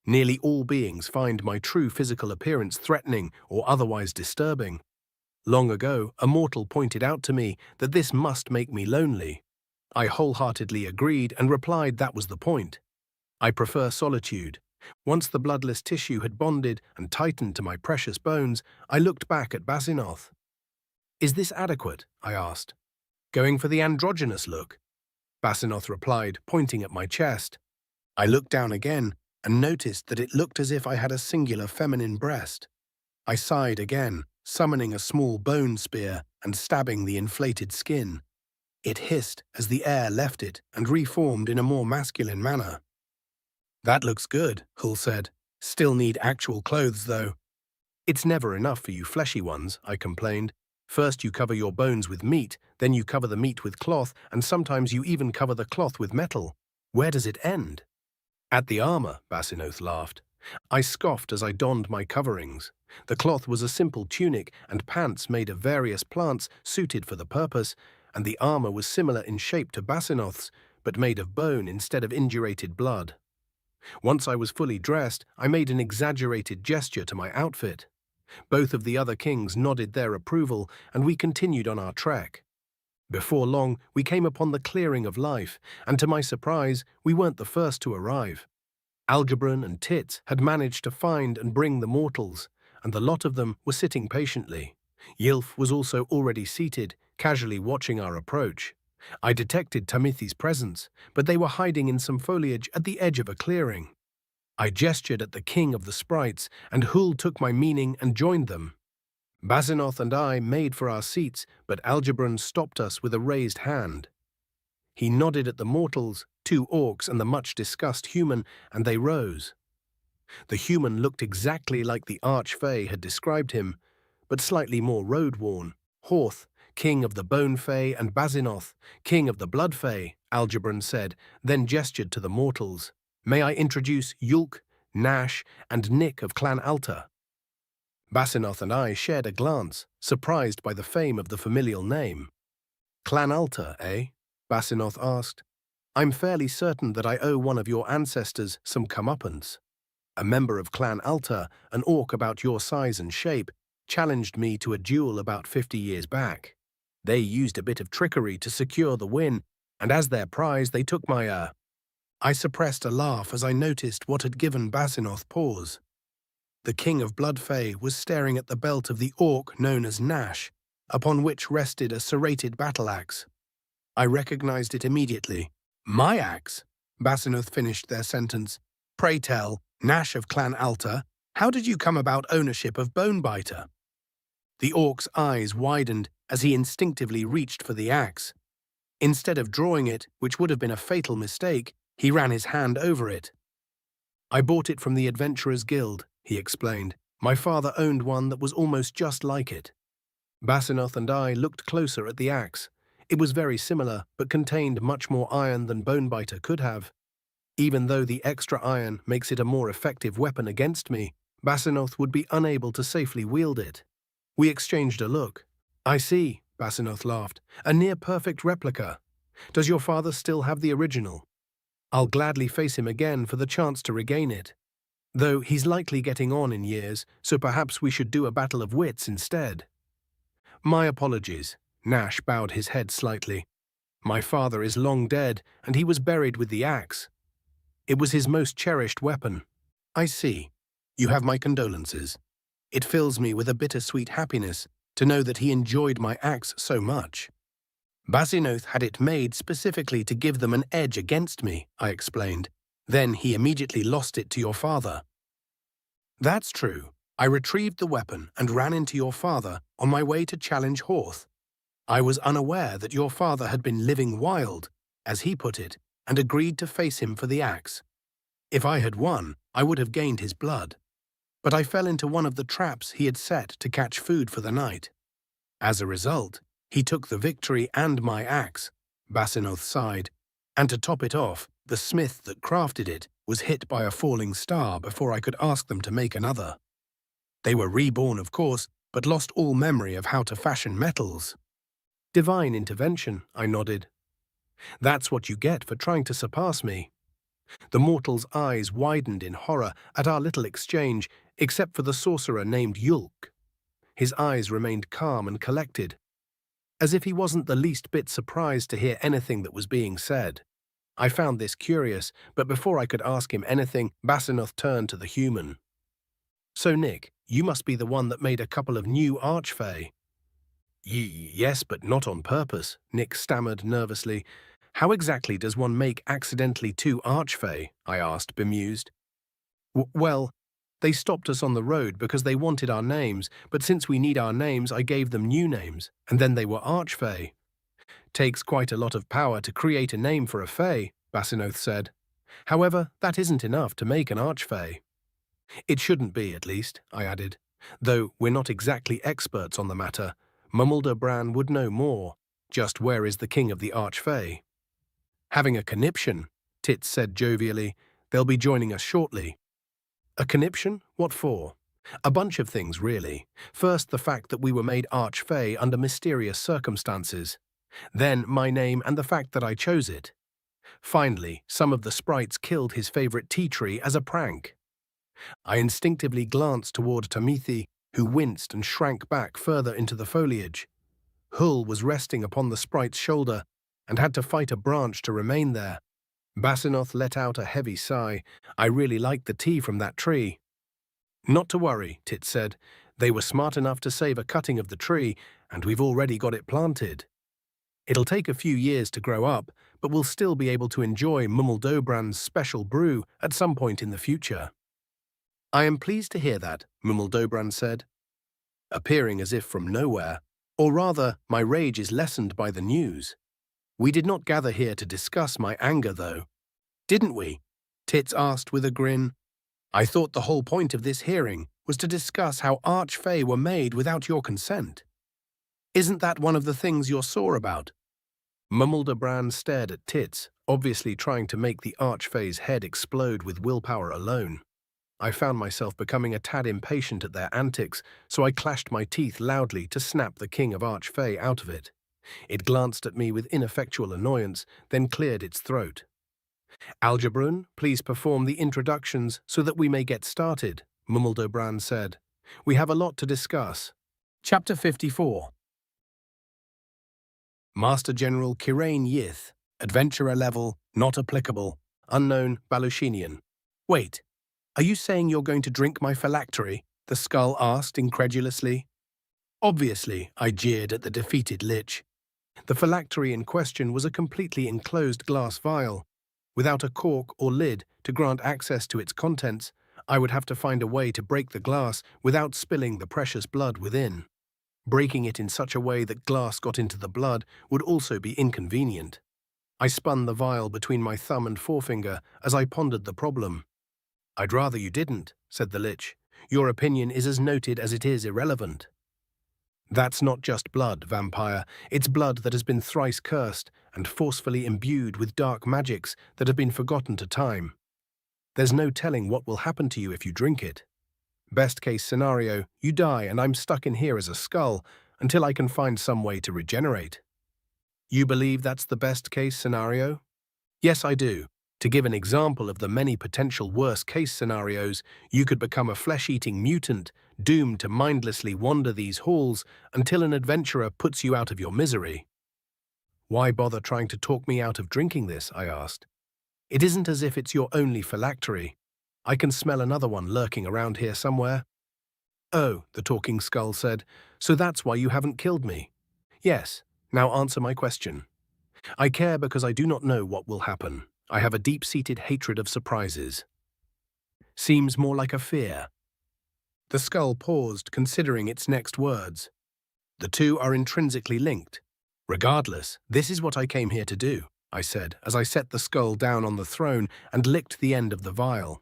Nearly all beings find my true physical appearance threatening or otherwise disturbing. Long ago, a mortal pointed out to me that this must make me lonely. I wholeheartedly agreed and replied that was the point. I prefer solitude. Once the bloodless tissue had bonded and tightened to my precious bones, I looked back at Basinoth. "Is this adequate?" I asked. "Going for the androgynous look?" Basinoth replied, pointing at my chest. I looked down again and noticed that it looked as if I had a singular feminine breast. I sighed again, summoning a small bone spear and stabbing the inflated skin. It hissed as the air left it and reformed in a more masculine manner. "That looks good," Hul said. "Still need actual clothes, though." "It's never enough for you fleshy ones," I complained. "First you cover your bones with meat, then you cover the meat with cloth, and sometimes you even cover the cloth with metal. Where does it end?" "At the armor," Basinoth laughed. I scoffed as I donned my coverings. The cloth was a simple tunic and pants made of various plants suited for the purpose, and the armor was similar in shape to Basinoth's, but made of bone instead of indurated blood. Once I was fully dressed, I made an exaggerated gesture to my outfit. Both of the other kings nodded their approval, and we continued on our trek. Before long, we came upon the clearing of life, and to my surprise, we weren't the first to arrive. Algebron and Tits had managed to find and bring the mortals, and the lot of them were sitting patiently. Yilf was also already seated, casually watching our approach. I detected Tamithi's presence, but they were hiding in some foliage at the edge of a clearing. I gestured at the king of the sprites, and Hul took my meaning and joined them. Basinoth and I made for our seats, but Algebron stopped us with a raised hand. He nodded at the mortals, 2 orcs and the much-discussed human, and they rose. The human looked exactly like the Archfey had described him, but slightly more road-worn. Horth, king of the Bone Fey, and Basinoth, king of the Blood Fey, Algebron said, then gestured to the mortals. "May I introduce Yulk, Nash, and Nick of Clan Alta?" Basinoth and I shared a glance, surprised by the fame of the familial name. "Clan Alta, eh?" Basinoth asked. "I'm fairly certain that I owe one of your ancestors some comeuppance. A member of Clan Alta, an orc about your size and shape, challenged me to a duel about 50 years back. They used a bit of trickery to secure the win, and as their prize they took my, I suppressed a laugh as I noticed what had given Basinoth pause. The king of Blood Fae was staring at the belt of the orc known as Nash, upon which rested a serrated battle-axe. I recognized it immediately. My axe? Basinoth finished their sentence. Pray tell, Nash of Clan Alta, how did you come about ownership of Bonebiter? The orc's eyes widened as he instinctively reached for the axe. Instead of drawing it, which would have been a fatal mistake, he ran his hand over it. I bought it from the Adventurers Guild, he explained. My father owned one that was almost just like it. Basinoth and I looked closer at the axe. It was very similar, but contained much more iron than Bonebiter could have. Even though the extra iron makes it a more effective weapon against me, Basinoth would be unable to safely wield it. We exchanged a look. I see, Basinoth laughed. A near-perfect replica. Does your father still have the original? I'll gladly face him again for the chance to regain it. Though he's likely getting on in years, so perhaps we should do a battle of wits instead. My apologies. Nash bowed his head slightly. My father is long dead, and he was buried with the axe. It was his most cherished weapon. I see. You have my condolences. It fills me with a bittersweet happiness to know that he enjoyed my axe so much. Basinoth had it made specifically to give them an edge against me, I explained. Then he immediately lost it to your father. That's true. I retrieved the weapon and ran into your father on my way to challenge Horth. I was unaware that your father had been living wild, as he put it, and agreed to face him for the axe. If I had won, I would have gained his blood. But I fell into one of the traps he had set to catch food for the night. As a result, he took the victory and my axe, Basinoth sighed, and to top it off, the smith that crafted it was hit by a falling star before I could ask them to make another. They were reborn, of course, but lost all memory of how to fashion metals. Divine intervention, I nodded. That's what you get for trying to surpass me. The mortal's eyes widened in horror at our little exchange, except for the sorcerer named Yulk. His eyes remained calm and collected, as if he wasn't the least bit surprised to hear anything that was being said. I found this curious, but before I could ask him anything, Basinoth turned to the human. So, Nick, you must be the one that made a couple of new archfey. Yes, but not on purpose, Nick stammered nervously. How exactly does one make accidentally two archfey? I asked, bemused. Well, they stopped us on the road because they wanted our names, but since we need our names, I gave them new names, and then they were archfey. Takes quite a lot of power to create a name for a fey, Basinoth said. However, that isn't enough to make an archfey. It shouldn't be, at least, I added. Though we're not exactly experts on the matter, Mumaldobran would know more. Just where is the king of the archfey? Having a conniption, Tits said jovially. They'll be joining us shortly. A conniption? What for? A bunch of things, really. First, the fact that we were made archfey under mysterious circumstances. Then, my name and the fact that I chose it. Finally, some of the sprites killed his favorite tea tree as a prank. I instinctively glanced toward Tamithi, who winced and shrank back further into the foliage. Hull was resting upon the sprite's shoulder and had to fight a branch to remain there. Basinoth let out a heavy sigh. I really liked the tea from that tree. Not to worry, Tit said. They were smart enough to save a cutting of the tree, and we've already got it planted. It'll take a few years to grow up, but we'll still be able to enjoy Mumaldobran's special brew at some point in the future. I am pleased to hear that, Mumaldobran said, appearing as if from nowhere. Or rather, my rage is lessened by the news. We did not gather here to discuss my anger, though. Didn't we? Tits asked with a grin. I thought the whole point of this hearing was to discuss how archfey were made without your consent. Isn't that one of the things you're sore about? Mumaldobran stared at Tits, obviously trying to make the archfey's head explode with willpower alone. I found myself becoming a tad impatient at their antics, so I clashed my teeth loudly to snap the king of archfey out of it. It glanced at me with ineffectual annoyance, then cleared its throat. Algebrun, please perform the introductions so that we may get started, Mumaldobran said. We have a lot to discuss. Chapter 54. Master General Kirain Yith, Adventurer level, not applicable. Unknown Balushinian. Wait, are you saying you're going to drink my phylactery? The skull asked incredulously. Obviously, I jeered at the defeated lich. The phylactery in question was a completely enclosed glass vial. Without a cork or lid to grant access to its contents, I would have to find a way to break the glass without spilling the precious blood within. Breaking it in such a way that glass got into the blood would also be inconvenient. I spun the vial between my thumb and forefinger as I pondered the problem. I'd rather you didn't, said the lich. Your opinion is as noted as it is irrelevant. That's not just blood, vampire. It's blood that has been thrice cursed and forcefully imbued with dark magics that have been forgotten to time. There's no telling what will happen to you if you drink it. Best case scenario, you die and I'm stuck in here as a skull until I can find some way to regenerate. You believe that's the best case scenario? Yes, I do. To give an example of the many potential worst-case scenarios, you could become a flesh-eating mutant, doomed to mindlessly wander these halls until an adventurer puts you out of your misery. Why bother trying to talk me out of drinking this? I asked. It isn't as if it's your only phylactery. I can smell another one lurking around here somewhere. Oh, the talking skull said, so that's why you haven't killed me. Yes, now answer my question. I care because I do not know what will happen. I have a deep-seated hatred of surprises. Seems more like a fear. The skull paused, considering its next words. The two are intrinsically linked. Regardless, this is what I came here to do, I said, as I set the skull down on the throne and licked the end of the vial.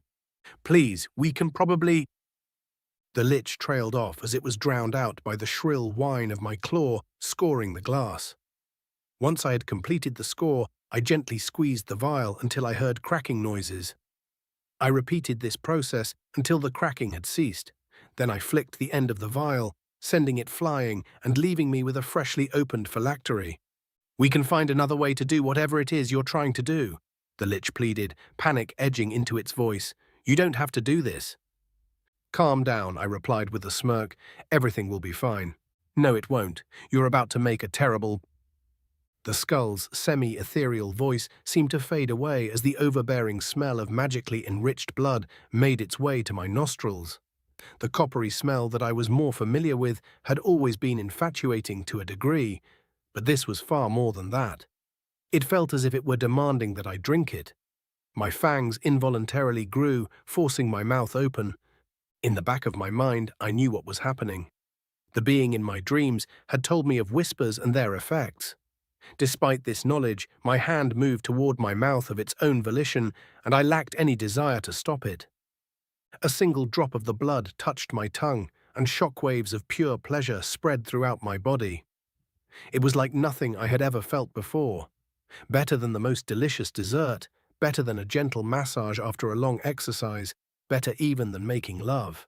Please, we can probably... The lich trailed off as it was drowned out by the shrill whine of my claw scoring the glass. Once I had completed the score, I gently squeezed the vial until I heard cracking noises. I repeated this process until the cracking had ceased. Then I flicked the end of the vial, sending it flying and leaving me with a freshly opened phylactery. We can find another way to do whatever it is you're trying to do, the lich pleaded, panic edging into its voice. You don't have to do this. Calm down, I replied with a smirk. Everything will be fine. No, it won't. You're about to make a terrible... The skull's semi-ethereal voice seemed to fade away as the overbearing smell of magically enriched blood made its way to my nostrils. The coppery smell that I was more familiar with had always been infatuating to a degree, but this was far more than that. It felt as if it were demanding that I drink it. My fangs involuntarily grew, forcing my mouth open. In the back of my mind, I knew what was happening. The being in my dreams had told me of whispers and their effects. Despite this knowledge, my hand moved toward my mouth of its own volition, and I lacked any desire to stop it. A single drop of the blood touched my tongue, and shockwaves of pure pleasure spread throughout my body. It was like nothing I had ever felt before. Better than the most delicious dessert, better than a gentle massage after a long exercise, better even than making love.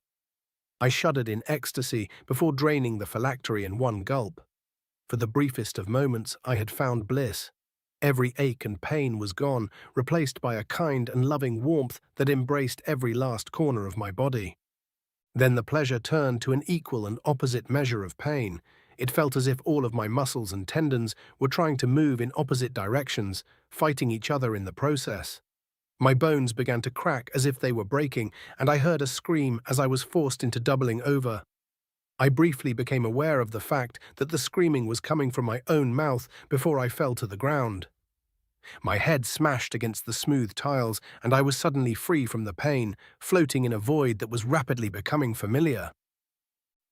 I shuddered in ecstasy before draining the phylactery in one gulp. For the briefest of moments, I had found bliss. Every ache and pain was gone, replaced by a kind and loving warmth that embraced every last corner of my body. Then the pleasure turned to an equal and opposite measure of pain. It felt as if all of my muscles and tendons were trying to move in opposite directions, fighting each other in the process. My bones began to crack as if they were breaking, and I heard a scream as I was forced into doubling over. I briefly became aware of the fact that the screaming was coming from my own mouth before I fell to the ground. My head smashed against the smooth tiles, and I was suddenly free from the pain, floating in a void that was rapidly becoming familiar.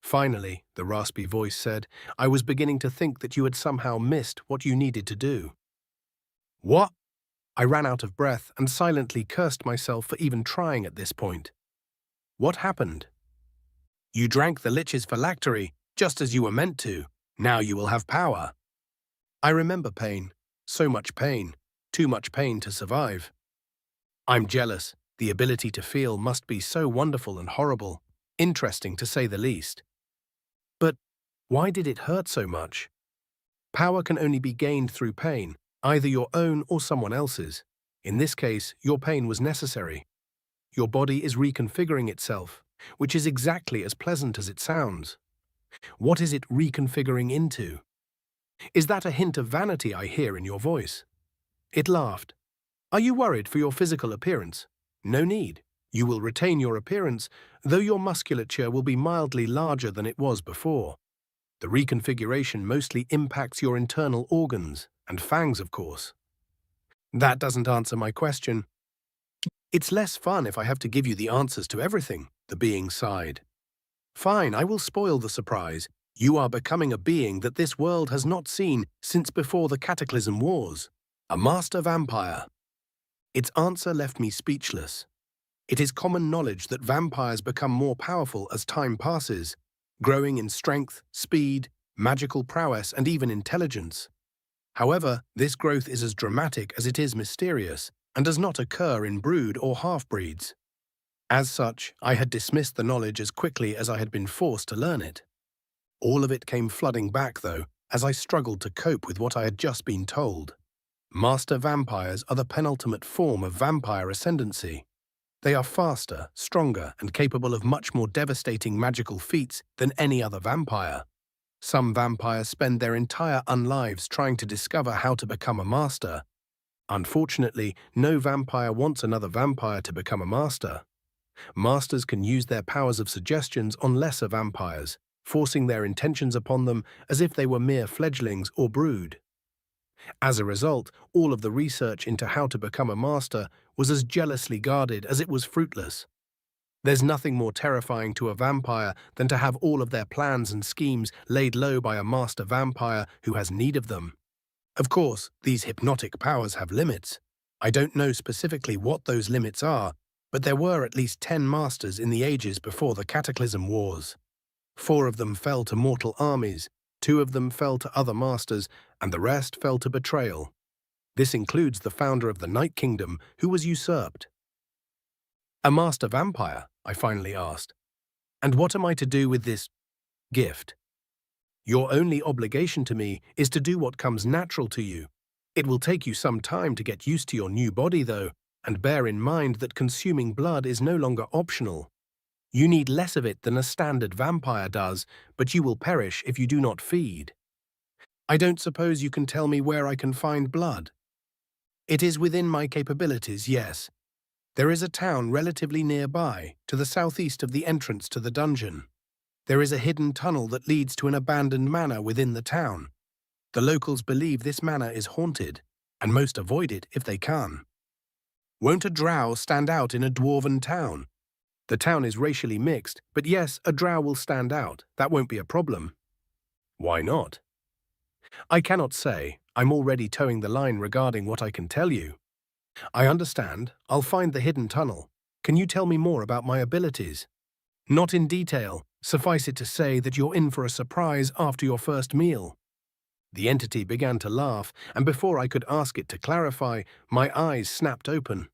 Finally, the raspy voice said, I was beginning to think that you had somehow missed what you needed to do. What? I ran out of breath and silently cursed myself for even trying at this point. What happened? You drank the lich's phylactery, just as you were meant to. Now you will have power. I remember pain. So much pain. Too much pain to survive. I'm jealous. The ability to feel must be so wonderful and horrible. Interesting, to say the least. But why did it hurt so much? Power can only be gained through pain, either your own or someone else's. In this case, your pain was necessary. Your body is reconfiguring itself, which is exactly as pleasant as it sounds. What is it reconfiguring into? Is that a hint of vanity I hear in your voice? It laughed. Are you worried for your physical appearance? No need. You will retain your appearance, though your musculature will be mildly larger than it was before. The reconfiguration mostly impacts your internal organs, and fangs, of course. That doesn't answer my question. It's less fun if I have to give you the answers to everything, the being sighed. Fine, I will spoil the surprise. You are becoming a being that this world has not seen since before the Cataclysm Wars. A master vampire. Its answer left me speechless. It is common knowledge that vampires become more powerful as time passes, growing in strength, speed, magical prowess, and even intelligence. However, this growth is as dramatic as it is mysterious, and does not occur in brood or half-breeds. As such, I had dismissed the knowledge as quickly as I had been forced to learn it. All of it came flooding back, though, as I struggled to cope with what I had just been told. Master vampires are the penultimate form of vampire ascendancy. They are faster, stronger, and capable of much more devastating magical feats than any other vampire. Some vampires spend their entire unlives trying to discover how to become a master. Unfortunately, no vampire wants another vampire to become a master. Masters can use their powers of suggestions on lesser vampires, forcing their intentions upon them as if they were mere fledglings or brood. As a result, all of the research into how to become a master was as jealously guarded as it was fruitless. There's nothing more terrifying to a vampire than to have all of their plans and schemes laid low by a master vampire who has need of them. Of course, these hypnotic powers have limits. I don't know specifically what those limits are, but there were at least 10 masters in the ages before the Cataclysm Wars. 4 of them fell to mortal armies, 2 of them fell to other masters, and the rest fell to betrayal. This includes the founder of the Night Kingdom, who was usurped. A master vampire, I finally asked. And what am I to do with this gift? Your only obligation to me is to do what comes natural to you. It will take you some time to get used to your new body, though, and bear in mind that consuming blood is no longer optional. You need less of it than a standard vampire does, but you will perish if you do not feed. I don't suppose you can tell me where I can find blood? It is within my capabilities, yes. There is a town relatively nearby, to the southeast of the entrance to the dungeon. There is a hidden tunnel that leads to an abandoned manor within the town. The locals believe this manor is haunted, and most avoid it if they can. Won't a drow stand out in a dwarven town? The town is racially mixed, but yes, a drow will stand out. That won't be a problem. Why not? I cannot say. I'm already towing the line regarding what I can tell you. I understand. I'll find the hidden tunnel. Can you tell me more about my abilities? Not in detail. Suffice it to say that you're in for a surprise after your first meal. The entity began to laugh, and before I could ask it to clarify, my eyes snapped open.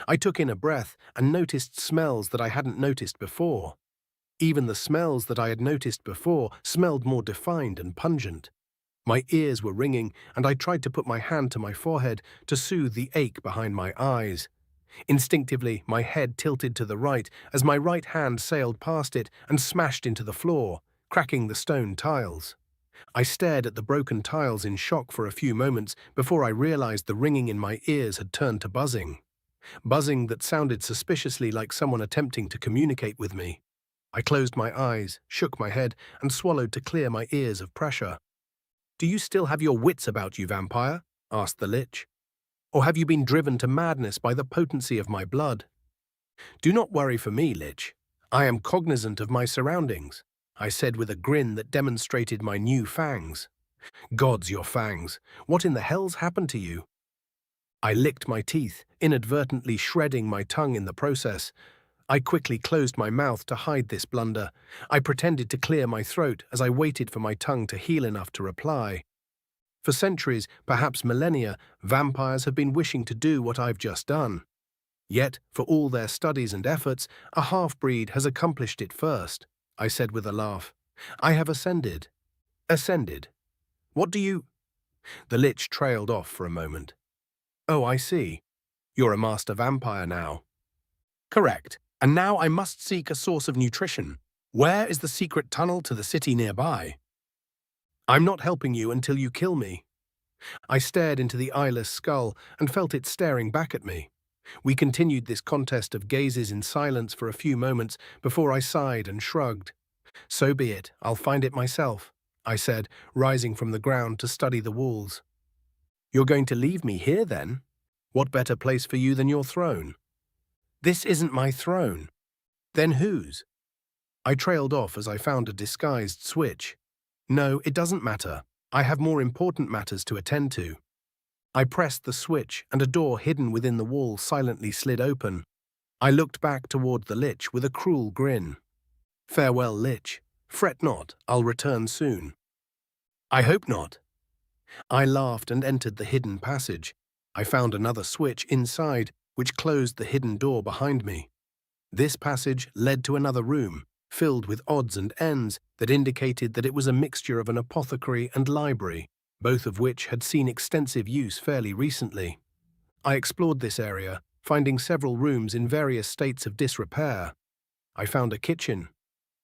I took in a breath and noticed smells that I hadn't noticed before. Even the smells that I had noticed before smelled more defined and pungent. My ears were ringing, and I tried to put my hand to my forehead to soothe the ache behind my eyes. Instinctively, my head tilted to the right as my right hand sailed past it and smashed into the floor, cracking the stone tiles. I stared at the broken tiles in shock for a few moments before I realized the ringing in my ears had turned to buzzing. Buzzing that sounded suspiciously like someone attempting to communicate with me. I closed my eyes, shook my head, and swallowed to clear my ears of pressure. "Do you still have your wits about you, vampire?" asked the Lich. "Or have you been driven to madness by the potency of my blood?" "Do not worry for me, Lich. I am cognizant of my surroundings," I said with a grin that demonstrated my new fangs. "Gods, your fangs! What in the hell's happened to you?" I licked my teeth, inadvertently shredding my tongue in the process. I quickly closed my mouth to hide this blunder. I pretended to clear my throat as I waited for my tongue to heal enough to reply. For centuries, perhaps millennia, vampires have been wishing to do what I've just done. Yet, for all their studies and efforts, a half-breed has accomplished it first, I said with a laugh. I have ascended. Ascended? What do you... The Lich trailed off for a moment. Oh, I see. You're a master vampire now. Correct. And now I must seek a source of nutrition. Where is the secret tunnel to the city nearby? I'm not helping you until you kill me. I stared into the eyeless skull and felt it staring back at me. We continued this contest of gazes in silence for a few moments before I sighed and shrugged. "So be it, I'll find it myself," I said, rising from the ground to study the walls. "You're going to leave me here, then? What better place for you than your throne?" "This isn't my throne." "Then whose?" I trailed off as I found a disguised switch. "No, it doesn't matter. I have more important matters to attend to." I pressed the switch, and a door hidden within the wall silently slid open. I looked back toward the Lich with a cruel grin. "Farewell, Lich. Fret not, I'll return soon." "I hope not." I laughed and entered the hidden passage. I found another switch inside, which closed the hidden door behind me. This passage led to another room, filled with odds and ends that indicated that it was a mixture of an apothecary and library, both of which had seen extensive use fairly recently. I explored this area, finding several rooms in various states of disrepair. I found a kitchen,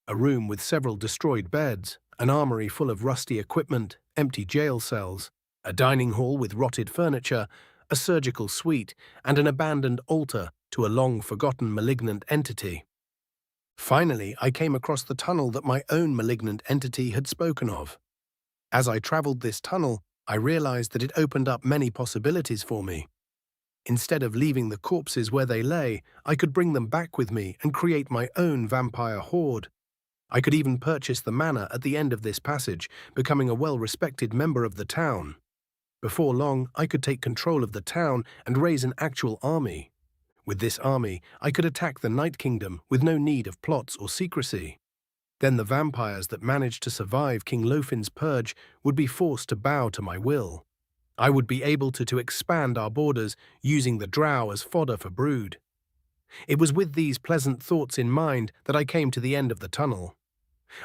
a room with several destroyed beds, an armory full of rusty equipment, empty jail cells, a dining hall with rotted furniture, a surgical suite, and an abandoned altar to a long-forgotten malignant entity. Finally, I came across the tunnel that my own malignant entity had spoken of. As I traveled this tunnel, I realized that it opened up many possibilities for me. Instead of leaving the corpses where they lay, I could bring them back with me and create my own vampire horde. I could even purchase the manor at the end of this passage, becoming a well-respected member of the town. Before long, I could take control of the town and raise an actual army. With this army, I could attack the Night Kingdom with no need of plots or secrecy. Then the vampires that managed to survive King Lofin's purge would be forced to bow to my will. I would be able to expand our borders, using the drow as fodder for brood. It was with these pleasant thoughts in mind that I came to the end of the tunnel.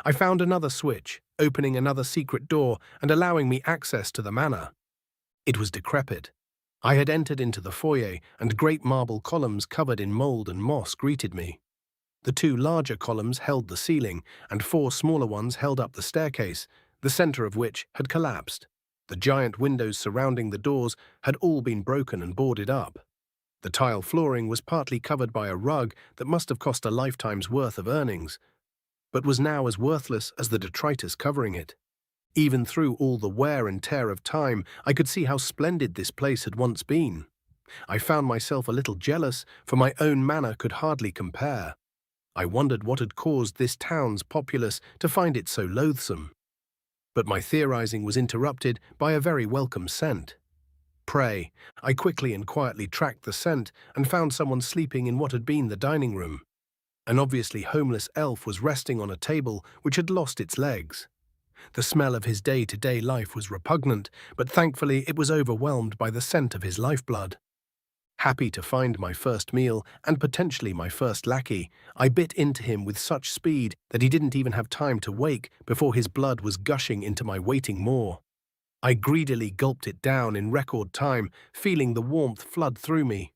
I found another switch, opening another secret door and allowing me access to the manor. It was decrepit. I had entered into the foyer, and great marble columns covered in mold and moss greeted me. The two larger columns held the ceiling, and four smaller ones held up the staircase, the center of which had collapsed. The giant windows surrounding the doors had all been broken and boarded up. The tile flooring was partly covered by a rug that must have cost a lifetime's worth of earnings, but was now as worthless as the detritus covering it. Even through all the wear and tear of time, I could see how splendid this place had once been. I found myself a little jealous, for my own manor could hardly compare. I wondered what had caused this town's populace to find it so loathsome. But my theorizing was interrupted by a very welcome scent. Prey, I quickly and quietly tracked the scent and found someone sleeping in what had been the dining room. An obviously homeless elf was resting on a table which had lost its legs. The smell of his day-to-day life was repugnant, but thankfully it was overwhelmed by the scent of his lifeblood. Happy to find my first meal and potentially my first lackey, I bit into him with such speed that he didn't even have time to wake before his blood was gushing into my waiting maw. I greedily gulped it down in record time, feeling the warmth flood through me.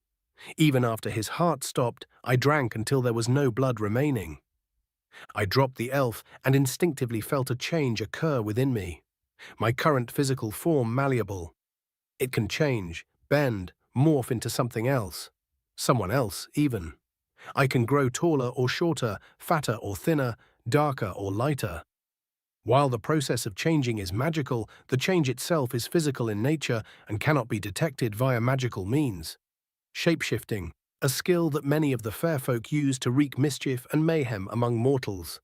Even after his heart stopped, I drank until there was no blood remaining. I dropped the elf and instinctively felt a change occur within me. My current physical form malleable. It can change, bend, morph into something else. Someone else, even. I can grow taller or shorter, fatter or thinner, darker or lighter. While the process of changing is magical, the change itself is physical in nature and cannot be detected via magical means. Shapeshifting, a skill that many of the fair folk use to wreak mischief and mayhem among mortals.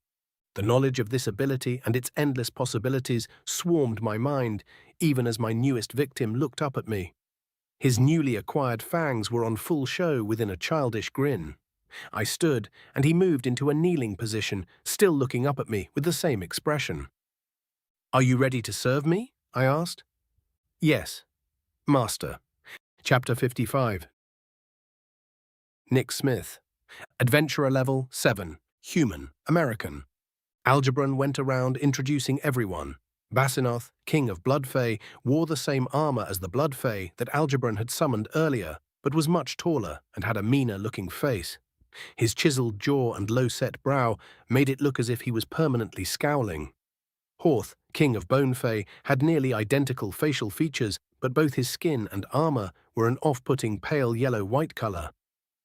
The knowledge of this ability and its endless possibilities swarmed my mind, even as my newest victim looked up at me. His newly acquired fangs were on full show within a childish grin. I stood, and he moved into a kneeling position, still looking up at me with the same expression. "Are you ready to serve me?" I asked. "Yes, Master." Chapter 55. Nick Smith. Adventurer Level 7. Human, American. Algebron went around introducing everyone. Basinoth, King of Blood Fae, wore the same armor as the Blood Fae that Algebron had summoned earlier, but was much taller and had a meaner-looking face. His chiseled jaw and low-set brow made it look as if he was permanently scowling. Horth, king of Bone Fae, had nearly identical facial features, but both his skin and armor were an off-putting pale yellow-white color.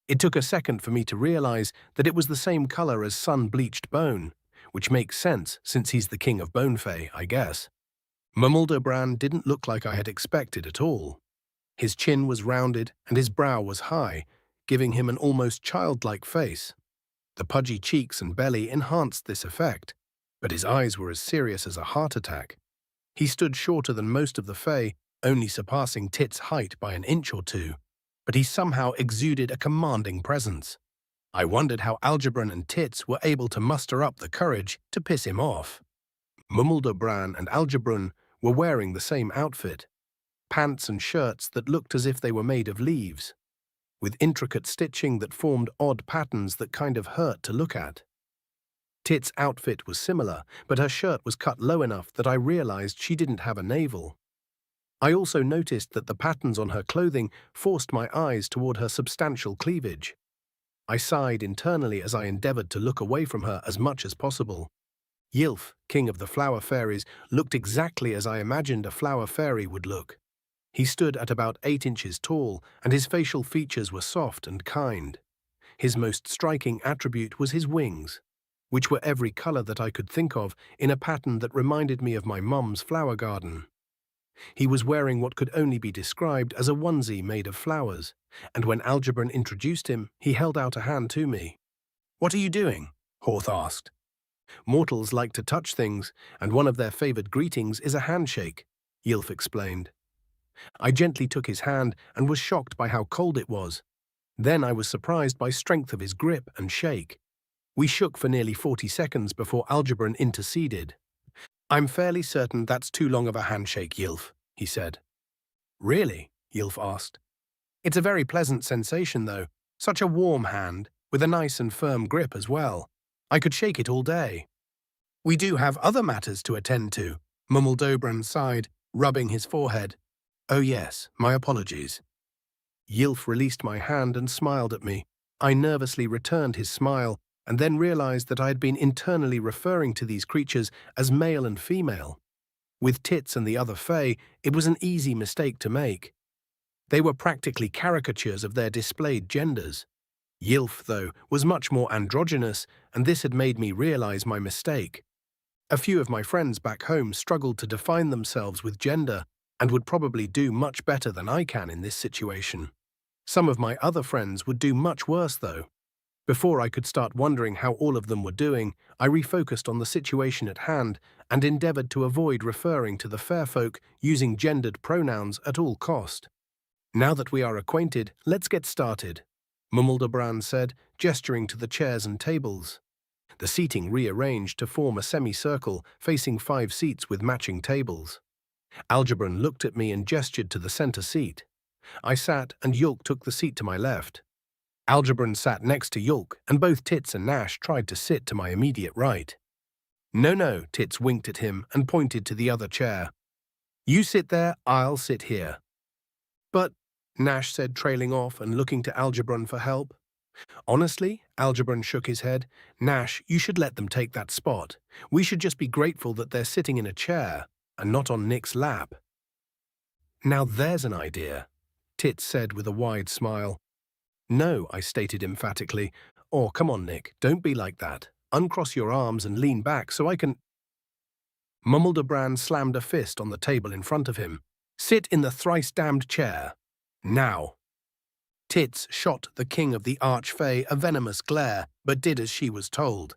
It took a second for me to realize that it was the same color as sun-bleached bone, which makes sense since he's the king of Bone Fae, I guess. Mumaldobran didn't look like I had expected at all. His chin was rounded and his brow was high, giving him an almost childlike face. The pudgy cheeks and belly enhanced this effect, but his eyes were as serious as a heart attack. He stood shorter than most of the Fae, only surpassing Tit's height by an inch or two, but he somehow exuded a commanding presence. I wondered how Algebran and Tits were able to muster up the courage to piss him off. Mumaldobran and Algebran were wearing the same outfit, pants and shirts that looked as if they were made of leaves, with intricate stitching that formed odd patterns that kind of hurt to look at. Tit's outfit was similar, but her shirt was cut low enough that I realized she didn't have a navel. I also noticed that the patterns on her clothing forced my eyes toward her substantial cleavage. I sighed internally as I endeavored to look away from her as much as possible. Ylf, king of the flower fairies, looked exactly as I imagined a flower fairy would look. He stood at about 8 inches tall, and his facial features were soft and kind. His most striking attribute was his wings, which were every color that I could think of in a pattern that reminded me of my mum's flower garden. He was wearing what could only be described as a onesie made of flowers, and when Algebran introduced him, he held out a hand to me. "What are you doing?" Horth asked. "Mortals like to touch things, and one of their favored greetings is a handshake," Ylf explained. I gently took his hand and was shocked by how cold it was. Then I was surprised by strength of his grip and shake. We shook for nearly 40 seconds before Algebran interceded. "I'm fairly certain that's too long of a handshake, Ylf," he said. "Really?" Ylf asked. "It's a very pleasant sensation, though. Such a warm hand, with a nice and firm grip as well. I could shake it all day." "We do have other matters to attend to," Mumaldobran sighed, rubbing his forehead. "Oh yes, my apologies." Ylf released my hand and smiled at me. I nervously returned his smile, and then realized that I had been internally referring to these creatures as male and female. With Tits and the other Fae, it was an easy mistake to make. They were practically caricatures of their displayed genders. Ylf, though, was much more androgynous, and this had made me realize my mistake. A few of my friends back home struggled to define themselves with gender and would probably do much better than I can in this situation. Some of my other friends would do much worse, though. Before I could start wondering how all of them were doing, I refocused on the situation at hand and endeavored to avoid referring to the fair folk using gendered pronouns at all cost. "Now that we are acquainted, let's get started," Mumaldobran said, gesturing to the chairs and tables. The seating rearranged to form a semicircle facing 5 seats with matching tables. Algebran looked at me and gestured to the center seat. I sat, and Yulk took the seat to my left. Algebran sat next to Yulk, and both Tits and Nash tried to sit to my immediate right. "No," Tits winked at him and pointed to the other chair. "You sit there, I'll sit here." "But," Nash said, trailing off and looking to Algebran for help. "Honestly," Algebran shook his head, "Nash, you should let them take that spot. We should just be grateful that they're sitting in a chair and not on Nick's lap." "Now there's an idea," Tits said with a wide smile. "No," I stated emphatically. "Oh, come on, Nick, don't be like that. Uncross your arms and lean back so I can—" Mumaldobran slammed a fist on the table in front of him. "Sit in the thrice-damned chair. Now." Tits shot the king of the Archfey a venomous glare, but did as she was told.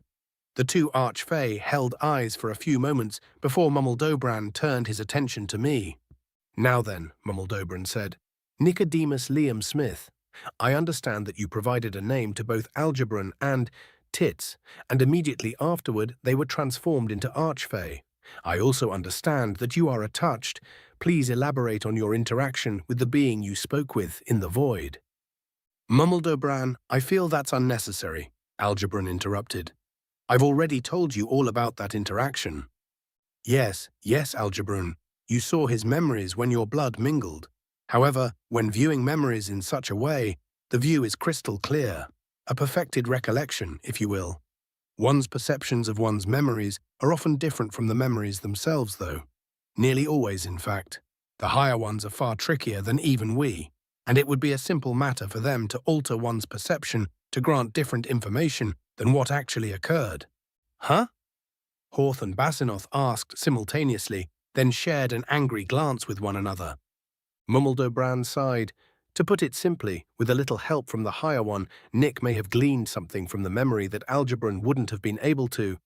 The 2 Archfey held eyes for a few moments before Mumaldobran turned his attention to me. "Now then," Mumaldobran said, "Nicodemus Liam Smith, I understand that you provided a name to both Algebran and Tits, and immediately afterward they were transformed into Archfey. I also understand that you are attached. Please elaborate on your interaction with the being you spoke with in the void." "Mumaldobran, I feel that's unnecessary," Algebran interrupted. "I've already told you all about that interaction." Yes, Algebran. You saw his memories when your blood mingled. However, when viewing memories in such a way, the view is crystal clear, a perfected recollection, if you will. One's perceptions of one's memories are often different from the memories themselves, though. Nearly always, in fact. The higher ones are far trickier than even we, and it would be a simple matter for them to alter one's perception to grant different information than what actually occurred. Huh? Horth and Basinoth asked simultaneously, then shared an angry glance with one another. Mummeldobran sighed. To put it simply, with a little help from the higher one, Nick may have gleaned something from the memory that Algebran wouldn't have been able to.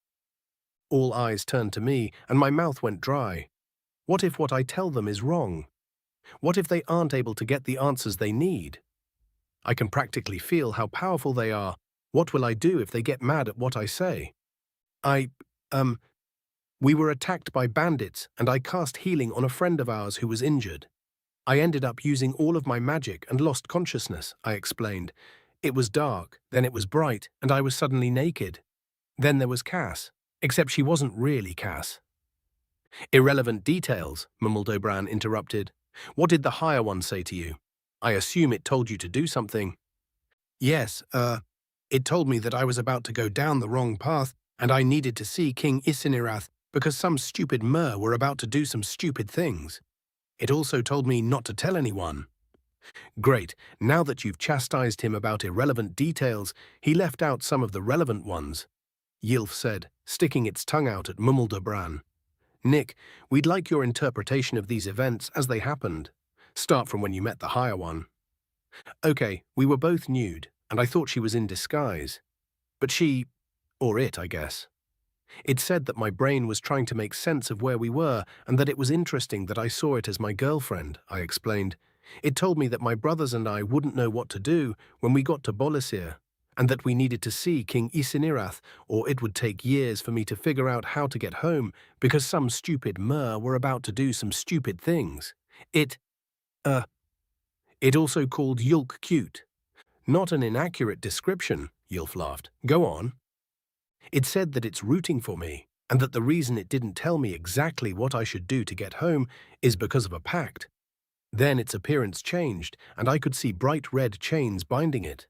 All eyes turned to me, and my mouth went dry. What if what I tell them is wrong? What if they aren't able to get the answers they need? I can practically feel how powerful they are. What will I do if they get mad at what I say? We were attacked by bandits, and I cast healing on a friend of ours who was injured. I ended up using all of my magic and lost consciousness, I explained. It was dark, then it was bright, and I was suddenly naked. Then there was Cass, except she wasn't really Cass. Irrelevant details, Mummeldobran interrupted. What did the higher one say to you? I assume it told you to do something. Yes, it told me that I was about to go down the wrong path, and I needed to see King Isekai because some stupid mer were about to do some stupid things. It also told me not to tell anyone. Great, now that you've chastised him about irrelevant details, he left out some of the relevant ones, Yilf said, sticking its tongue out at Mummeldobran. Nick, we'd like your interpretation of these events as they happened. Start from when you met the higher one. Okay, we were both nude, and I thought she was in disguise. But she, or it, I guess. It said that my brain was trying to make sense of where we were and that it was interesting that I saw it as my girlfriend, I explained. It told me that my brothers and I wouldn't know what to do when we got to Bolisir, and that we needed to see King Isekai, or it would take years for me to figure out how to get home because some stupid mer were about to do some stupid things. It also called Yulk cute. Not an inaccurate description, Yilf laughed. Go on. It said that it's rooting for me, and that the reason it didn't tell me exactly what I should do to get home is because of a pact. Then its appearance changed, and I could see bright red chains binding it.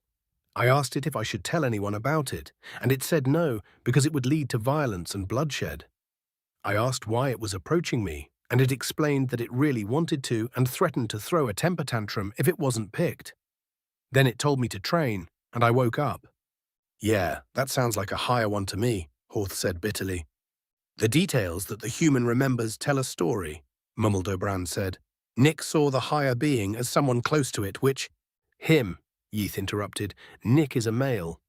I asked it if I should tell anyone about it, and it said no, because it would lead to violence and bloodshed. I asked why it was approaching me, and it explained that it really wanted to and threatened to throw a temper tantrum if it wasn't picked. Then it told me to train, and I woke up. Yeah, that sounds like a higher one to me, Horth said bitterly. The details that the human remembers tell a story, Mummeldobran said. Nick saw the higher being as someone close to it, which… Him, Yeath interrupted. Nick is a male.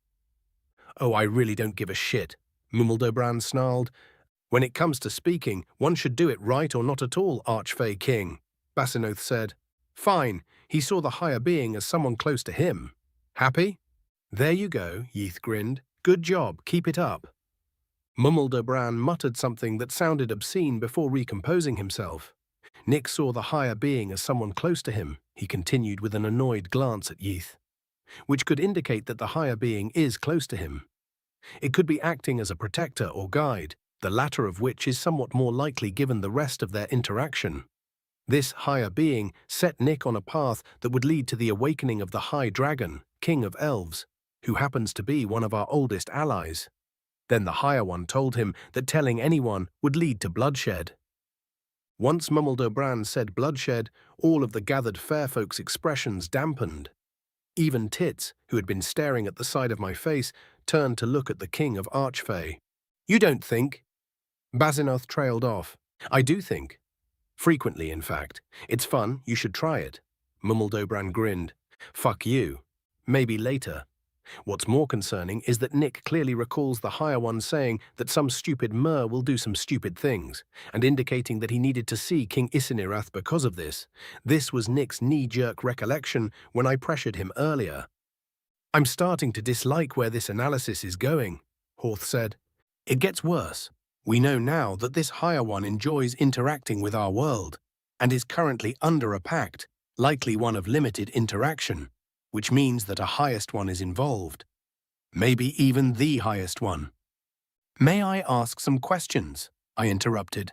Oh, I really don't give a shit, Mummeldobran snarled. When it comes to speaking, one should do it right or not at all, Archfey King, Basinoth said. Fine, he saw the higher being as someone close to him. Happy? There you go, Yeath grinned. Good job, keep it up. Mummeldobran muttered something that sounded obscene before recomposing himself. Nick saw the higher being as someone close to him, he continued with an annoyed glance at Yeath, which could indicate that the higher being is close to him. It could be acting as a protector or guide, the latter of which is somewhat more likely given the rest of their interaction. This higher being set Nick on a path that would lead to the awakening of the High Dragon, King of Elves, who happens to be one of our oldest allies. Then the higher one told him that telling anyone would lead to bloodshed. Once Mummeldobran said bloodshed, all of the gathered fair folks' expressions dampened. Even Tits, who had been staring at the side of my face, turned to look at the King of Archfey. You don't think? Basinoth trailed off. I do think. Frequently, in fact. It's fun, you should try it. Mummeldobran grinned. Fuck you. Maybe later. What's more concerning is that Nick clearly recalls the higher one saying that some stupid mer will do some stupid things, and indicating that he needed to see King Isekai because of this. This was Nick's knee-jerk recollection when I pressured him earlier. I'm starting to dislike where this analysis is going, Horth said. It gets worse. We know now that this higher one enjoys interacting with our world, and is currently under a pact, likely one of limited interaction, which means that a highest one is involved. Maybe even the highest one. May I ask some questions? I interrupted.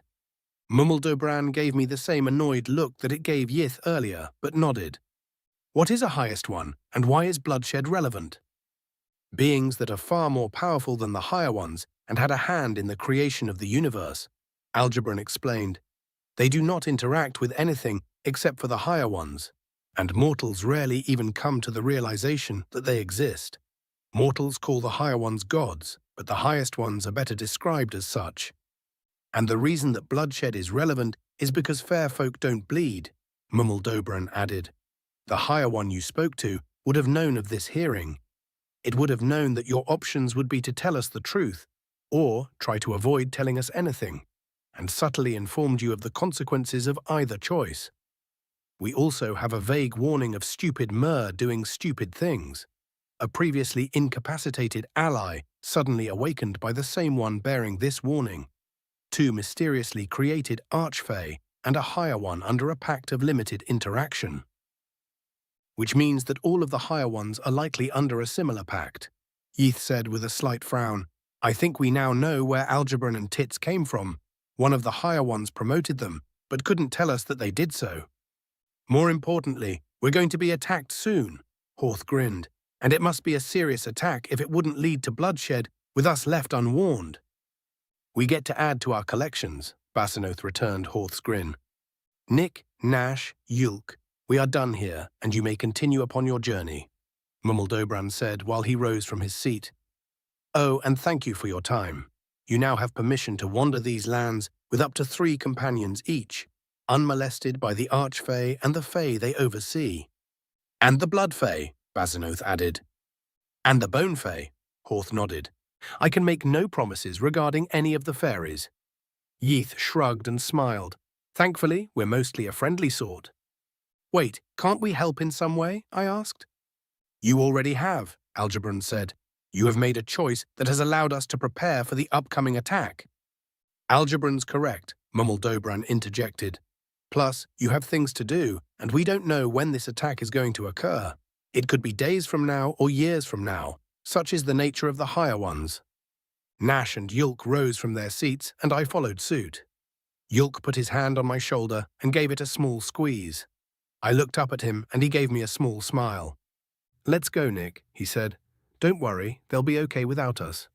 Mummeldobran gave me the same annoyed look that it gave Yith earlier, but nodded. What is a highest one, and why is bloodshed relevant? beings that are far more powerful than the higher ones and had a hand in the creation of the universe. Algebron explained. They do not interact with anything except for the higher ones, and mortals rarely even come to the realization that they exist. Mortals call the higher ones gods, but the highest ones are better described as such. And the reason that bloodshed is relevant is because fair folk don't bleed, Mummeldobran added. The higher one you spoke to would have known of this hearing. It would have known that your options would be to tell us the truth, or try to avoid telling us anything, and subtly informed you of the consequences of either choice. We also have a vague warning of stupid Mer doing stupid things. A previously incapacitated ally suddenly awakened by the same one bearing this warning. 2 mysteriously created archfey and a higher one under a pact of limited interaction. Which means that all of the higher ones are likely under a similar pact. Yeath said with a slight frown. I think we now know where Algebron and Tits came from. One of the higher ones promoted them, but couldn't tell us that they did so. More importantly, we're going to be attacked soon, Horth grinned, and it must be a serious attack if it wouldn't lead to bloodshed with us left unwarned. We get to add to our collections, Basinoth returned Horth's grin. Nick, Nash, Yulk, we are done here, and you may continue upon your journey, Mummeldobran said while he rose from his seat. Oh, and thank you for your time. You now have permission to wander these lands with up to 3 companions each, unmolested by the Archfey and the Fey they oversee. And the Blood Fey, Basinoth added. And the Bone Fey, Horth nodded. I can make no promises regarding any of the fairies. Yeath shrugged and smiled. Thankfully, we're mostly a friendly sort. Wait, can't we help in some way? I asked. You already have, Algebron said. You have made a choice that has allowed us to prepare for the upcoming attack. Algebron's correct, Mummeldobran interjected. Plus, you have things to do, and we don't know when this attack is going to occur. It could be days from now or years from now. Such is the nature of the higher ones. Nash and Yulk rose from their seats, and I followed suit. Yulk put his hand on my shoulder and gave it a small squeeze. I looked up at him, and he gave me a small smile. Let's go, Nick, he said. Don't worry, they'll be okay without us.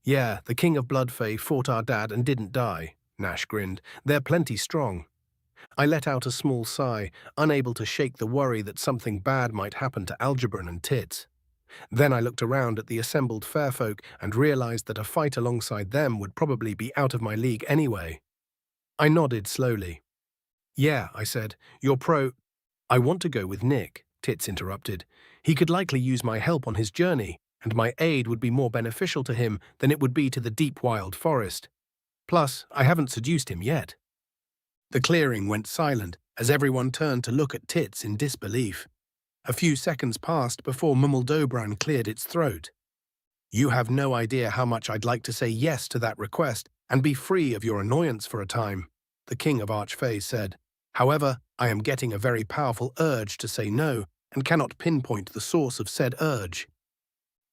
Yeah, the King of Bloodfey fought our dad and didn't die, Nash grinned. They're plenty strong. I let out a small sigh, unable to shake the worry that something bad might happen to Algebron and Tits. Then I looked around at the assembled fairfolk and realized that a fight alongside them would probably be out of my league anyway. I nodded slowly. Yeah, I said, you're pro— I want to go with Nick, Tits interrupted. He could likely use my help on his journey, and my aid would be more beneficial to him than it would be to the deep wild forest. Plus, I haven't seduced him yet. The clearing went silent as everyone turned to look at Tits in disbelief. A few seconds passed before Mummeldobran cleared its throat. You have no idea how much I'd like to say yes to that request and be free of your annoyance for a time, the King of Archfey said. However, I am getting a very powerful urge to say no and cannot pinpoint the source of said urge.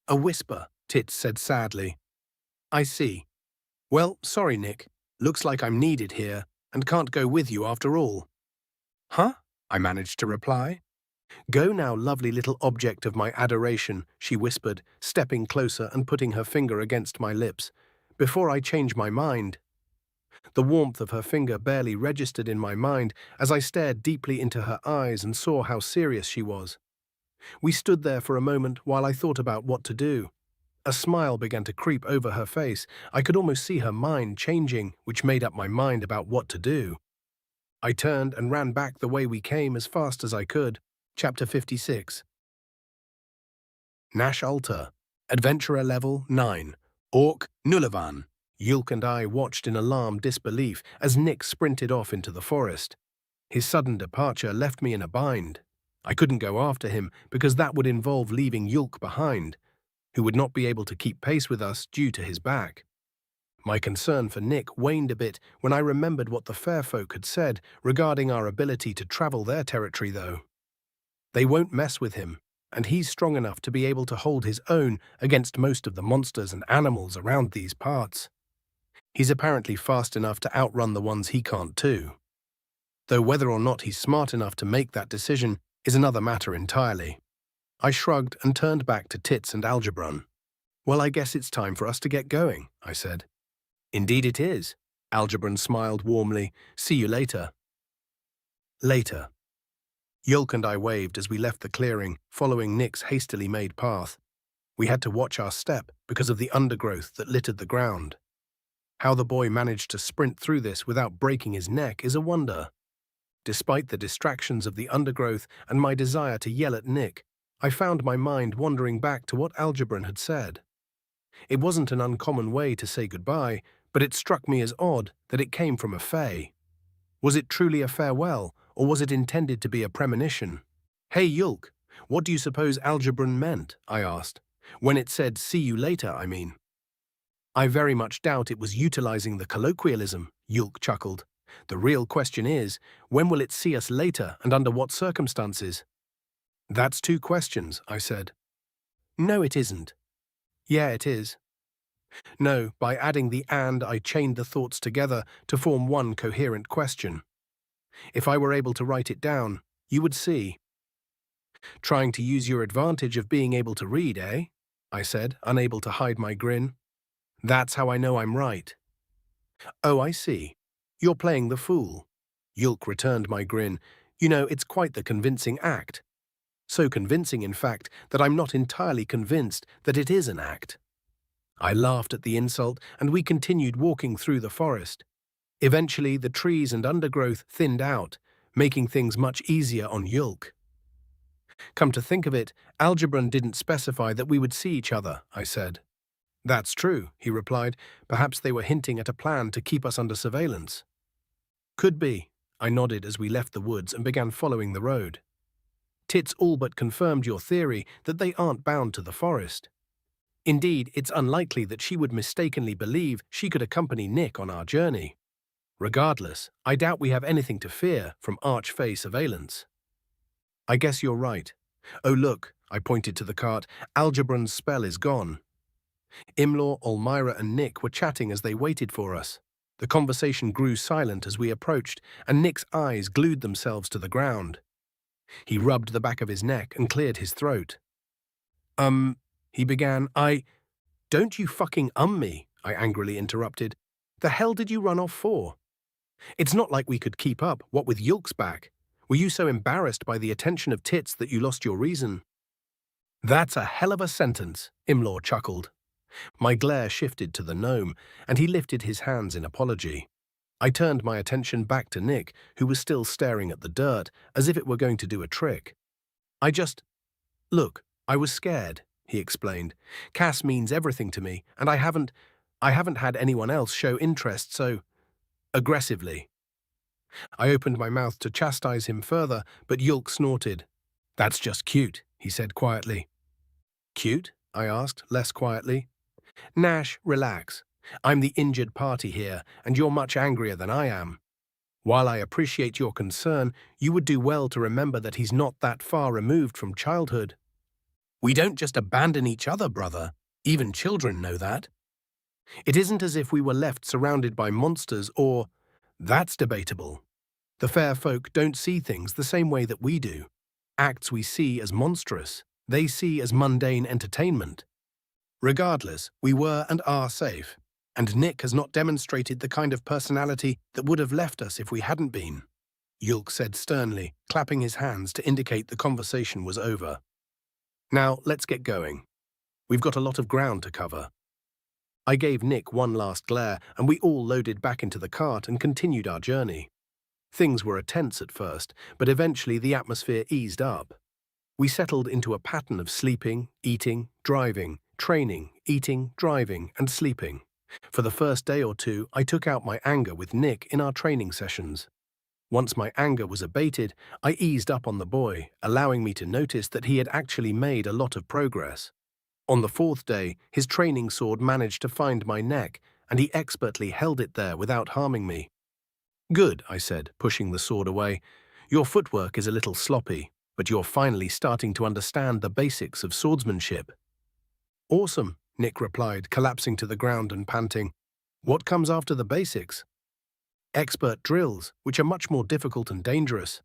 A whisper, Tits said sadly. I see. Well, sorry, Nick. Looks like I'm needed here and can't go with you after all. Huh? I managed to reply. Go now, lovely little object of my adoration, she whispered, stepping closer and putting her finger against my lips, before I change my mind. The warmth of her finger barely registered in my mind as I stared deeply into her eyes and saw how serious she was. We stood there for a moment while I thought about what to do. A smile began to creep over her face. I could almost see her mind changing, which made up my mind about what to do. I turned and ran back the way we came as fast as I could. Chapter 56. Nash Altar, Adventurer Level 9, Orc Nulavan. Yulk and I watched in alarmed disbelief as Nick sprinted off into the forest. His sudden departure left me in a bind. I couldn't go after him because that would involve leaving Yulk behind, who would not be able to keep pace with us due to his back. My concern for Nick waned a bit when I remembered what the fairfolk had said regarding our ability to travel their territory, though. They won't mess with him, and he's strong enough to be able to hold his own against most of the monsters and animals around these parts. He's apparently fast enough to outrun the ones he can't too. Though whether or not he's smart enough to make that decision is another matter entirely. I shrugged and turned back to Tits and Algebron. Well, I guess it's time for us to get going, I said. Indeed it is. Algebron smiled warmly. See you later. Later. Yulk and I waved as we left the clearing, following Nick's hastily made path. We had to watch our step because of the undergrowth that littered the ground. How the boy managed to sprint through this without breaking his neck is a wonder. Despite the distractions of the undergrowth and my desire to yell at Nick, I found my mind wandering back to what Algebron had said. It wasn't an uncommon way to say goodbye, but it struck me as odd that it came from a fae. Was it truly a farewell, or was it intended to be a premonition? Hey Yulk, what do you suppose Algebron meant? I asked. When it said, see you later, I mean. I very much doubt it was utilizing the colloquialism, Yulk chuckled. The real question is, when will it see us later and under what circumstances? That's two questions, I said. No, it isn't. Yeah, it is. No, by adding the and, I chained the thoughts together to form one coherent question. If I were able to write it down, you would see. Trying to use your advantage of being able to read, eh? I said, unable to hide my grin. That's how I know I'm right. Oh, I see. You're playing the fool. Yulk returned my grin. You know, it's quite the convincing act. So convincing, in fact, that I'm not entirely convinced that it is an act. I laughed at the insult, and we continued walking through the forest. Eventually, the trees and undergrowth thinned out, making things much easier on Yulk. Come to think of it, Algebron didn't specify that we would see each other, I said. That's true, he replied. Perhaps they were hinting at a plan to keep us under surveillance. Could be, I nodded as we left the woods and began following the road. Tits all but confirmed your theory that they aren't bound to the forest. Indeed, it's unlikely that she would mistakenly believe she could accompany Nick on our journey. Regardless, I doubt we have anything to fear from arch-fae surveillance. I guess you're right. Oh look, I pointed to the cart, Algebron's spell is gone. Imlaw, Olmira and Nick were chatting as they waited for us. The conversation grew silent as we approached, and Nick's eyes glued themselves to the ground. He rubbed the back of his neck and cleared his throat. He began. Don't you fucking me, I angrily interrupted. The hell did you run off for? It's not like we could keep up, what with Yulk's back. Were you so embarrassed by the attention of Tits that you lost your reason? That's a hell of a sentence, Imlaw chuckled. My glare shifted to the gnome, and he lifted his hands in apology. I turned my attention back to Nick, who was still staring at the dirt, as if it were going to do a trick. Look, I was scared, he explained. Cass means everything to me, and I haven't had anyone else show interest so aggressively. I opened my mouth to chastise him further, but Yulk snorted. That's just cute, he said quietly. Cute? I asked, less quietly. Nash, relax. I'm the injured party here, and you're much angrier than I am. While I appreciate your concern, you would do well to remember that he's not that far removed from childhood. We don't just abandon each other, brother. Even children know that. It isn't as if we were left surrounded by monsters or... That's debatable. The fair folk don't see things the same way that we do. Acts we see as monstrous, they see as mundane entertainment. Regardless, we were and are safe, and Nick has not demonstrated the kind of personality that would have left us if we hadn't been, Yulk said sternly, clapping his hands to indicate the conversation was over. Now, let's get going. We've got a lot of ground to cover. I gave Nick one last glare, and we all loaded back into the cart and continued our journey. Things were tense at first, but eventually the atmosphere eased up. We settled into a pattern of sleeping, eating, driving, training, eating, driving, and sleeping. For the first day or two, I took out my anger with Nick in our training sessions. Once my anger was abated, I eased up on the boy, allowing me to notice that he had actually made a lot of progress. On the fourth day, his training sword managed to find my neck, and he expertly held it there without harming me. Good, I said, pushing the sword away. Your footwork is a little sloppy, but you're finally starting to understand the basics of swordsmanship. Awesome, Nick replied, collapsing to the ground and panting. What comes after the basics? Expert drills, which are much more difficult and dangerous.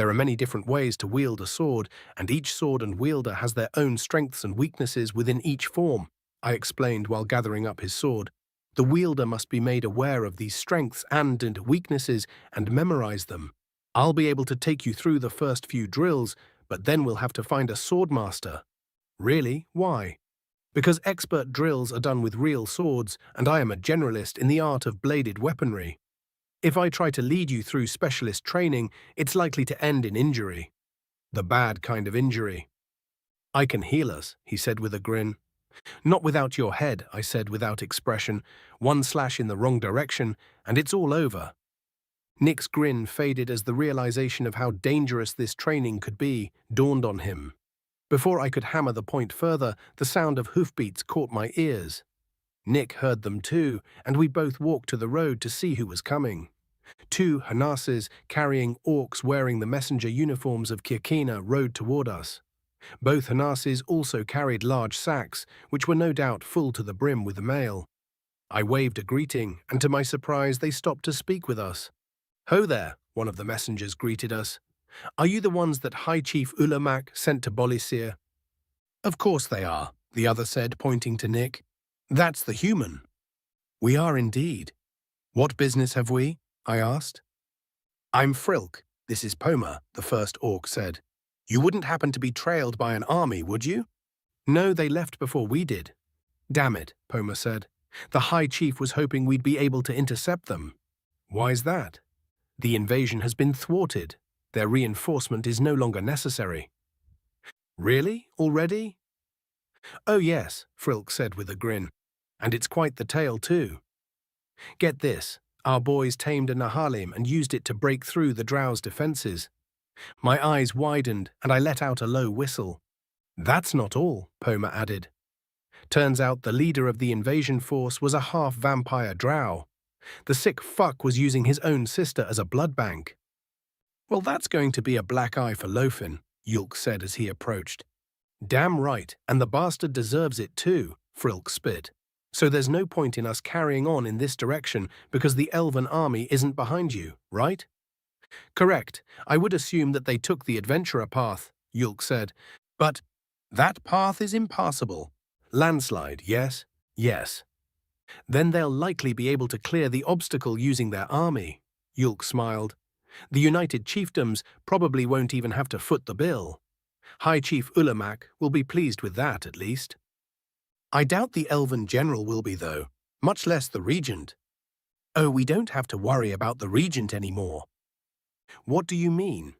There are many different ways to wield a sword, and each sword and wielder has their own strengths and weaknesses within each form, I explained while gathering up his sword. The wielder must be made aware of these strengths and weaknesses and memorize them. I'll be able to take you through the first few drills, but then we'll have to find a swordmaster. Really? Why? Because expert drills are done with real swords, and I am a generalist in the art of bladed weaponry. If I try to lead you through specialist training, it's likely to end in injury. The bad kind of injury. I can heal us, he said with a grin. Not without your head, I said without expression. One slash in the wrong direction, and it's all over. Nick's grin faded as the realization of how dangerous this training could be dawned on him. Before I could hammer the point further, the sound of hoofbeats caught my ears. Nick heard them too, and we both walked to the road to see who was coming. 2 Hanases carrying orcs wearing the messenger uniforms of Kirkina rode toward us. Both Hanases also carried large sacks, which were no doubt full to the brim with mail. I waved a greeting, and to my surprise they stopped to speak with us. "Ho there," one of the messengers greeted us. "Are you the ones that High Chief Ulamak sent to Bolisir?" "Of course they are," the other said, pointing to Nick. "That's the human." "We are indeed. What business have we?" I asked. "I'm Frilk. This is Poma," the first orc said. "You wouldn't happen to be trailed by an army, would you?" "No, they left before we did." "Damn it," Poma said. "The High Chief was hoping we'd be able to intercept them." "Why's that?" "The invasion has been thwarted. Their reinforcement is no longer necessary." "Really? Already?" "Oh yes," Frilk said with a grin. "And it's quite the tale too. Get this, our boys tamed a Nahalim and used it to break through the Drow's defenses." My eyes widened and I let out a low whistle. "That's not all," Poma added. "Turns out the leader of the invasion force was a half-vampire drow. The sick fuck was using his own sister as a blood bank." "Well, that's going to be a black eye for Lofin," Yulk said as he approached. "Damn right, and the bastard deserves it too," Frilk spit. "So there's no point in us carrying on in this direction because the elven army isn't behind you, right?" "Correct. I would assume that they took the adventurer path," Yulk said. "But that path is impassable. Landslide, yes? Yes. Then they'll likely be able to clear the obstacle using their army." Yulk smiled. "The United Chiefdoms probably won't even have to foot the bill. High Chief Ulamak will be pleased with that, at least. I doubt the Elven General will be, though, much less the Regent." "Oh, we don't have to worry about the Regent anymore." "What do you mean?"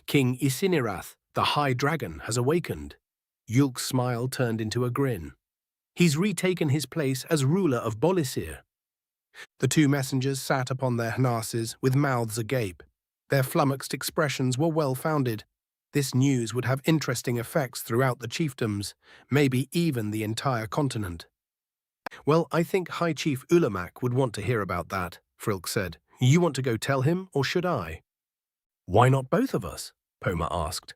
"King Isinirath, the High Dragon, has awakened." Yulk's smile turned into a grin. "He's retaken his place as ruler of Bolisir." The 2 messengers sat upon their hanases with mouths agape. Their flummoxed expressions were well-founded. This news would have interesting effects throughout the chiefdoms, maybe even the entire continent. "Well, I think High Chief Ulamak would want to hear about that," Frilk said. "You want to go tell him, or should I?" "Why not both of us?" Poma asked.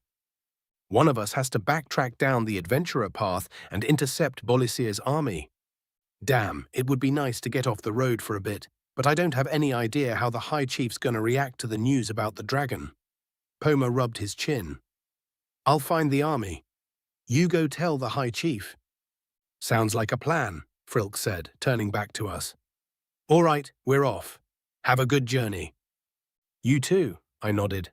"One of us has to backtrack down the adventurer path and intercept Bolisir's army. Damn, it would be nice to get off the road for a bit, but I don't have any idea how the High Chief's gonna react to the news about the dragon." Poma rubbed his chin. "I'll find the army. You go tell the High Chief." "Sounds like a plan," Frilk said, turning back to us. "All right, we're off. Have a good journey." "You too," I nodded.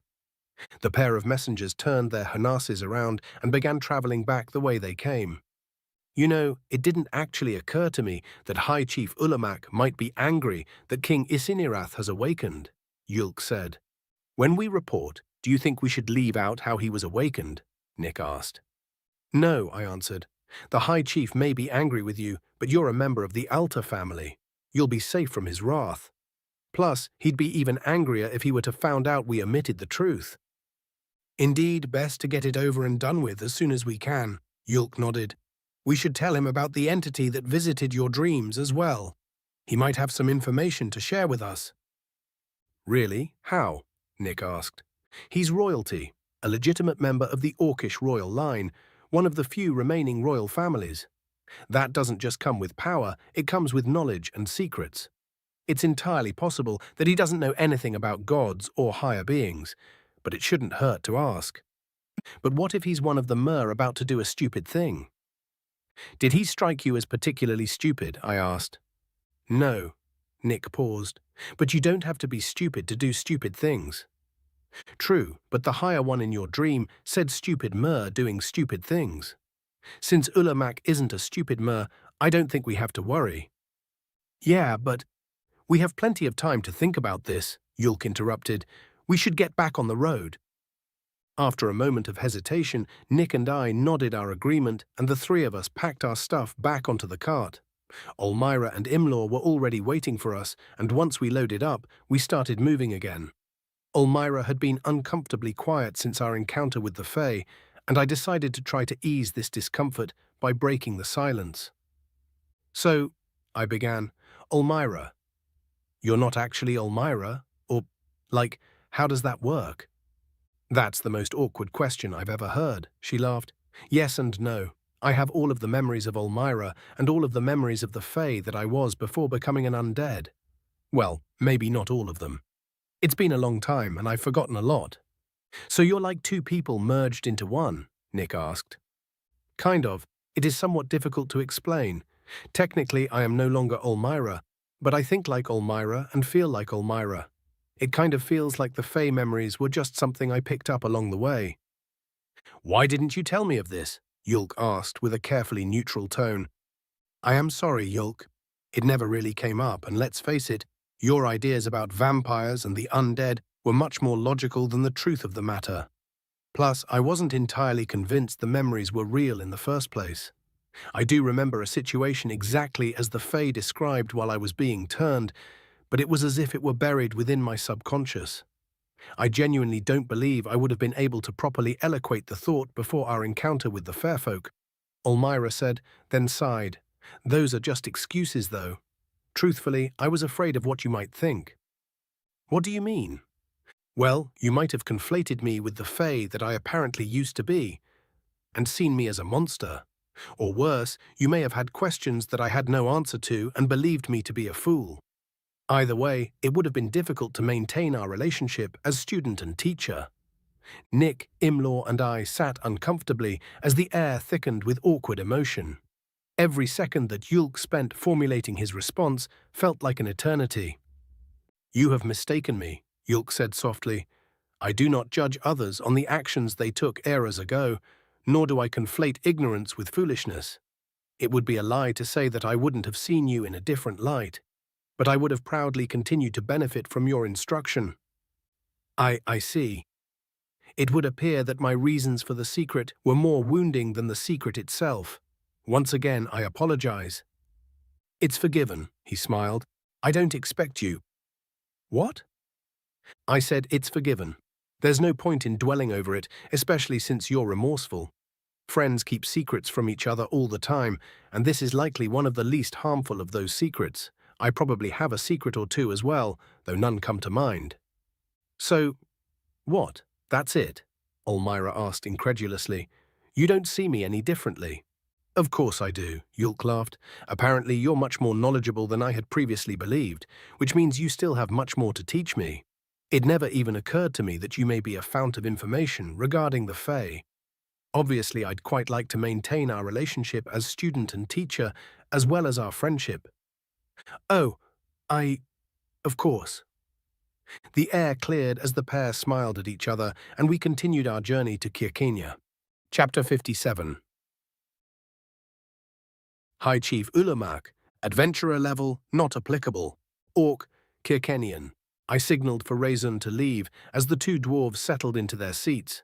The pair of messengers turned their hanases around and began traveling back the way they came. "You know, it didn't actually occur to me that High Chief Ulamak might be angry that King Isinirath has awakened," Yulk said. "When we report, do you think we should leave out how he was awakened?" Nick asked. "No," I answered. "The High Chief may be angry with you, but you're a member of the Alta family. You'll be safe from his wrath. Plus, he'd be even angrier if he were to find out we omitted the truth." "Indeed, best to get it over and done with as soon as we can," Yulk nodded. "We should tell him about the entity that visited your dreams as well. He might have some information to share with us." "Really? How?" Nick asked. "He's royalty, a legitimate member of the Orcish royal line, one of the few remaining royal families. That doesn't just come with power, it comes with knowledge and secrets. It's entirely possible that he doesn't know anything about gods or higher beings, but it shouldn't hurt to ask. But what if he's one of the mer about to do a stupid thing? Did he strike you as particularly stupid? I asked. No. Nick paused. But you don't have to be stupid to do stupid things. True, but the higher one in your dream said stupid mer doing stupid things. Since Ulamak isn't a stupid mer, I don't think we have to worry. Yeah, but we have plenty of time to think about this, Yulk interrupted. We should get back on the road. After a moment of hesitation, Nick and I nodded our agreement, and the three of us packed our stuff back onto the cart. Olmira and Imlaw were already waiting for us, and once we loaded up, we started moving again. Olmira had been uncomfortably quiet since our encounter with the Fae, and I decided to try to ease this discomfort by breaking the silence. So, I began, Olmira, you're not actually Olmira? Or, like, how does that work? That's the most awkward question I've ever heard, she laughed. Yes and no. I have all of the memories of Olmira and all of the memories of the Fae that I was before becoming an undead. Well, maybe not all of them. It's been a long time and I've forgotten a lot. So you're like two people merged into one? Nick asked. Kind of. It is somewhat difficult to explain. Technically, I am no longer Olmira, but I think like Olmira and feel like Olmira. It kind of feels like the Fae memories were just something I picked up along the way. Why didn't you tell me of this? Yulk asked with a carefully neutral tone. I am sorry, Yulk. It never really came up, and let's face it, your ideas about vampires and the undead were much more logical than the truth of the matter. Plus, I wasn't entirely convinced the memories were real in the first place. I do remember a situation exactly as the Fae described while I was being turned, but it was as if it were buried within my subconscious. I genuinely don't believe I would have been able to properly eloquate the thought before our encounter with the Fairfolk. Olmira said, then sighed. Those are just excuses, though. Truthfully, I was afraid of what you might think. What do you mean? Well, you might have conflated me with the Fae that I apparently used to be, and seen me as a monster. Or worse, you may have had questions that I had no answer to and believed me to be a fool. Either way, it would have been difficult to maintain our relationship as student and teacher. Nick, Imlaw, and I sat uncomfortably as the air thickened with awkward emotion. Every second that Yulk spent formulating his response felt like an eternity. You have mistaken me, Yulk said softly. I do not judge others on the actions they took eras ago, nor do I conflate ignorance with foolishness. It would be a lie to say that I wouldn't have seen you in a different light, but I would have proudly continued to benefit from your instruction. I see. It would appear that my reasons for the secret were more wounding than the secret itself. Once again, I apologize. It's forgiven, he smiled. I don't expect you. What? I said it's forgiven. There's no point in dwelling over it, especially since you're remorseful. Friends keep secrets from each other all the time, and this is likely one of the least harmful of those secrets. I probably have a secret or two as well, though none come to mind. So, what? That's it? Olmira asked incredulously. You don't see me any differently. Of course I do, Yulk laughed. Apparently you're much more knowledgeable than I had previously believed, which means you still have much more to teach me. It never even occurred to me that you may be a fount of information regarding the Fae. Obviously, I'd quite like to maintain our relationship as student and teacher, as well as our friendship. Oh, of course. The air cleared as the pair smiled at each other, and we continued our journey to Kirkenia. Chapter 57. High Chief Ulamak, Adventurer level, not applicable. Orc, Kirkenian. I signaled for Razun to leave as the two dwarves settled into their seats.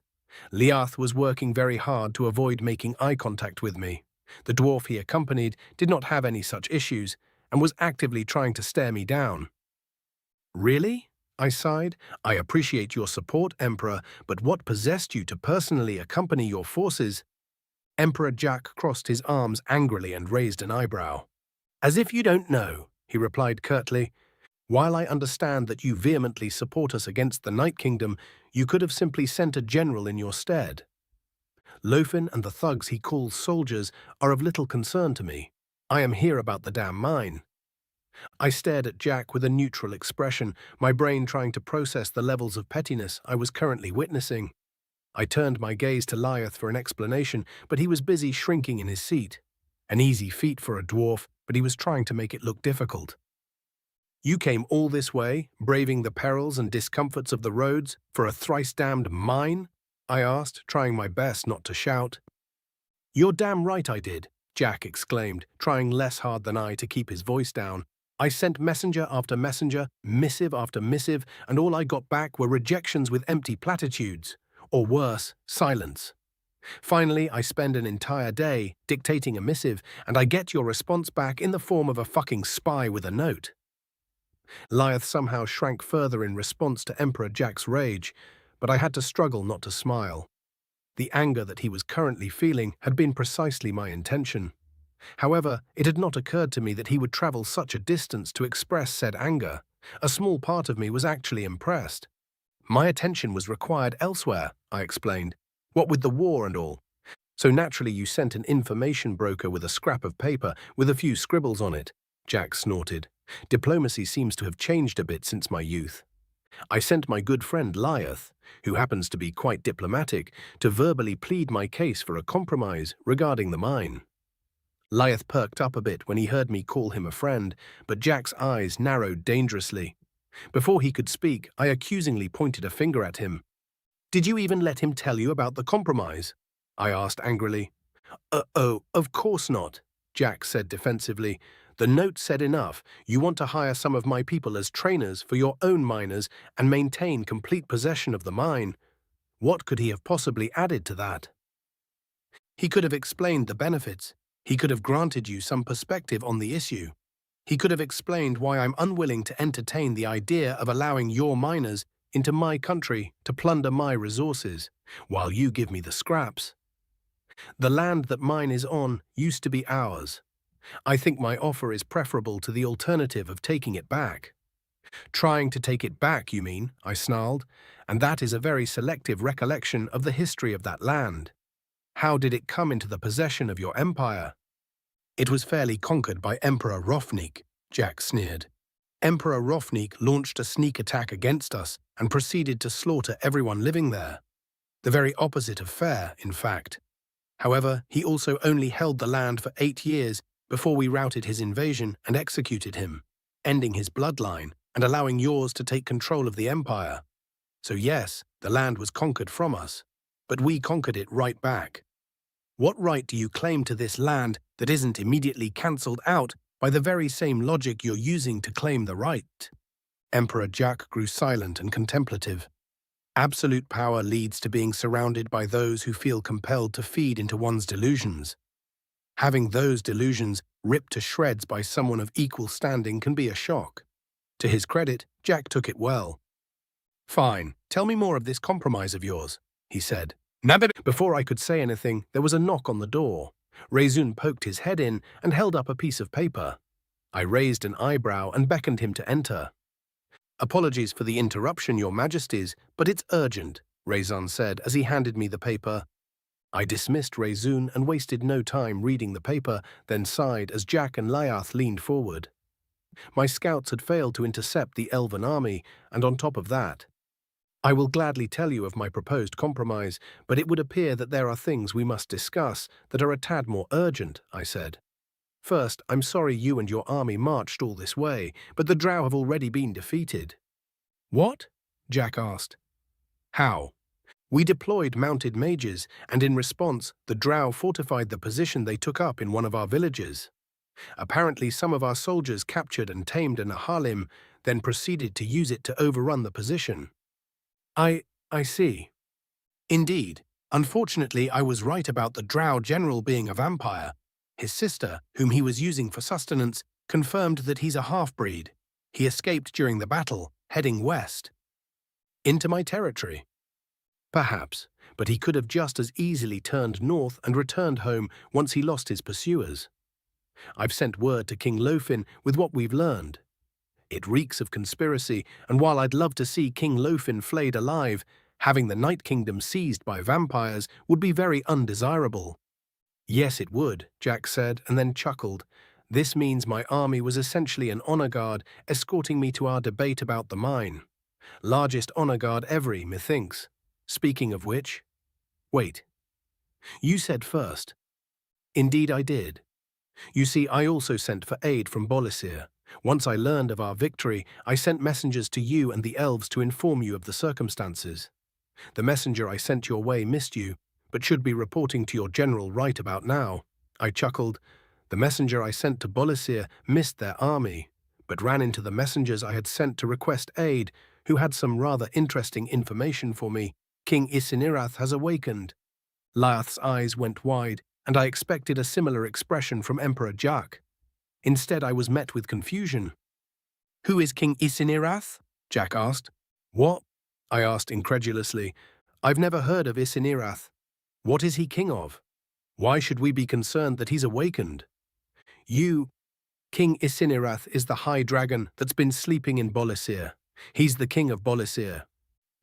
Liath was working very hard to avoid making eye contact with me. The dwarf he accompanied did not have any such issues, and was actively trying to stare me down. Really? I sighed. I appreciate your support, Emperor, but what possessed you to personally accompany your forces? Emperor Jack crossed his arms angrily and raised an eyebrow. As if you don't know, he replied curtly. While I understand that you vehemently support us against the Night Kingdom, you could have simply sent a general in your stead. Lofin and the thugs he calls soldiers are of little concern to me. I am here about the damn mine. I stared at Jack with a neutral expression, my brain trying to process the levels of pettiness I was currently witnessing. I turned my gaze to Lyeth for an explanation, but he was busy shrinking in his seat. An easy feat for a dwarf, but he was trying to make it look difficult. You came all this way, braving the perils and discomforts of the roads, for a thrice-damned mine? I asked, trying my best not to shout. You're damn right I did, Jack exclaimed, trying less hard than I to keep his voice down. I sent messenger after messenger, missive after missive, and all I got back were rejections with empty platitudes. Or worse, silence. Finally, I spend an entire day dictating a missive, and I get your response back in the form of a fucking spy with a note. Lyeth somehow shrank further in response to Emperor Jack's rage, but I had to struggle not to smile. The anger that he was currently feeling had been precisely my intention. However, it had not occurred to me that he would travel such a distance to express said anger. A small part of me was actually impressed. My attention was required elsewhere, I explained. What with the war and all. So naturally you sent an information broker with a scrap of paper with a few scribbles on it, Jack snorted. Diplomacy seems to have changed a bit since my youth. I sent my good friend Lyeth, who happens to be quite diplomatic, to verbally plead my case for a compromise regarding the mine. Lyeth perked up a bit when he heard me call him a friend, but Jack's eyes narrowed dangerously. Before he could speak, I accusingly pointed a finger at him. Did you even let him tell you about the compromise? I asked angrily. Oh, of course not, Jack said defensively. The note said enough. You want to hire some of my people as trainers for your own miners and maintain complete possession of the mine. What could he have possibly added to that? He could have explained the benefits. He could have granted you some perspective on the issue. He could have explained why I'm unwilling to entertain the idea of allowing your miners into my country to plunder my resources, while you give me the scraps. The land that mine is on used to be ours. I think my offer is preferable to the alternative of taking it back. Trying to take it back, you mean? I snarled, and that is a very selective recollection of the history of that land. How did it come into the possession of your empire? It was fairly conquered by Emperor Rofnik, Jack sneered. Emperor Rofnik launched a sneak attack against us and proceeded to slaughter everyone living there. The very opposite of fair, in fact. However, he also only held the land for 8 years before we routed his invasion and executed him, ending his bloodline and allowing yours to take control of the empire. So yes, the land was conquered from us, but we conquered it right back. What right do you claim to this land that isn't immediately cancelled out by the very same logic you're using to claim the right? Emperor Jack grew silent and contemplative. Absolute power leads to being surrounded by those who feel compelled to feed into one's delusions. Having those delusions ripped to shreds by someone of equal standing can be a shock. To his credit, Jack took it well. Fine, tell me more of this compromise of yours, he said. Before I could say anything, there was a knock on the door. Rezun poked his head in and held up a piece of paper. I raised an eyebrow and beckoned him to enter. Apologies for the interruption, Your Majesties, but it's urgent, Rezun said as he handed me the paper. I dismissed Rezun and wasted no time reading the paper, then sighed as Jack and Lyeth leaned forward. My scouts had failed to intercept the elven army, and on top of that, I will gladly tell you of my proposed compromise, but it would appear that there are things we must discuss that are a tad more urgent, I said. First, I'm sorry you and your army marched all this way, but the Drow have already been defeated. What? Jack asked. How? We deployed mounted mages, and in response, the Drow fortified the position they took up in one of our villages. Apparently, some of our soldiers captured and tamed an Ahalim, then proceeded to use it to overrun the position. I see. Indeed. Unfortunately, I was right about the Drow general being a vampire. His sister, whom he was using for sustenance, confirmed that he's a half-breed. He escaped during the battle, heading west. Into my territory. Perhaps, but he could have just as easily turned north and returned home once he lost his pursuers. I've sent word to King Lofin with what we've learned. It reeks of conspiracy, and while I'd love to see King Lofin flayed alive, having the Night Kingdom seized by vampires would be very undesirable. Yes, it would, Jack said, and then chuckled. This means my army was essentially an honor guard escorting me to our debate about the mine. Largest honor guard ever, methinks. Speaking of which... Wait. You said first. Indeed I did. You see, I also sent for aid from Bolisir. Once I learned of our victory, I sent messengers to you and the elves to inform you of the circumstances. The messenger I sent your way missed you, but should be reporting to your general right about now. I chuckled. The messenger I sent to Bolisir missed their army, but ran into the messengers I had sent to request aid, who had some rather interesting information for me. King Isinirath has awakened. Lyath's eyes went wide, and I expected a similar expression from Emperor Jack. Instead, I was met with confusion. Who is King Isinirath? Jack asked. What? I asked incredulously. I've never heard of Isinirath. What is he king of? Why should we be concerned that he's awakened? King Isinirath is the high dragon that's been sleeping in Bolisir. He's the king of Bolisir.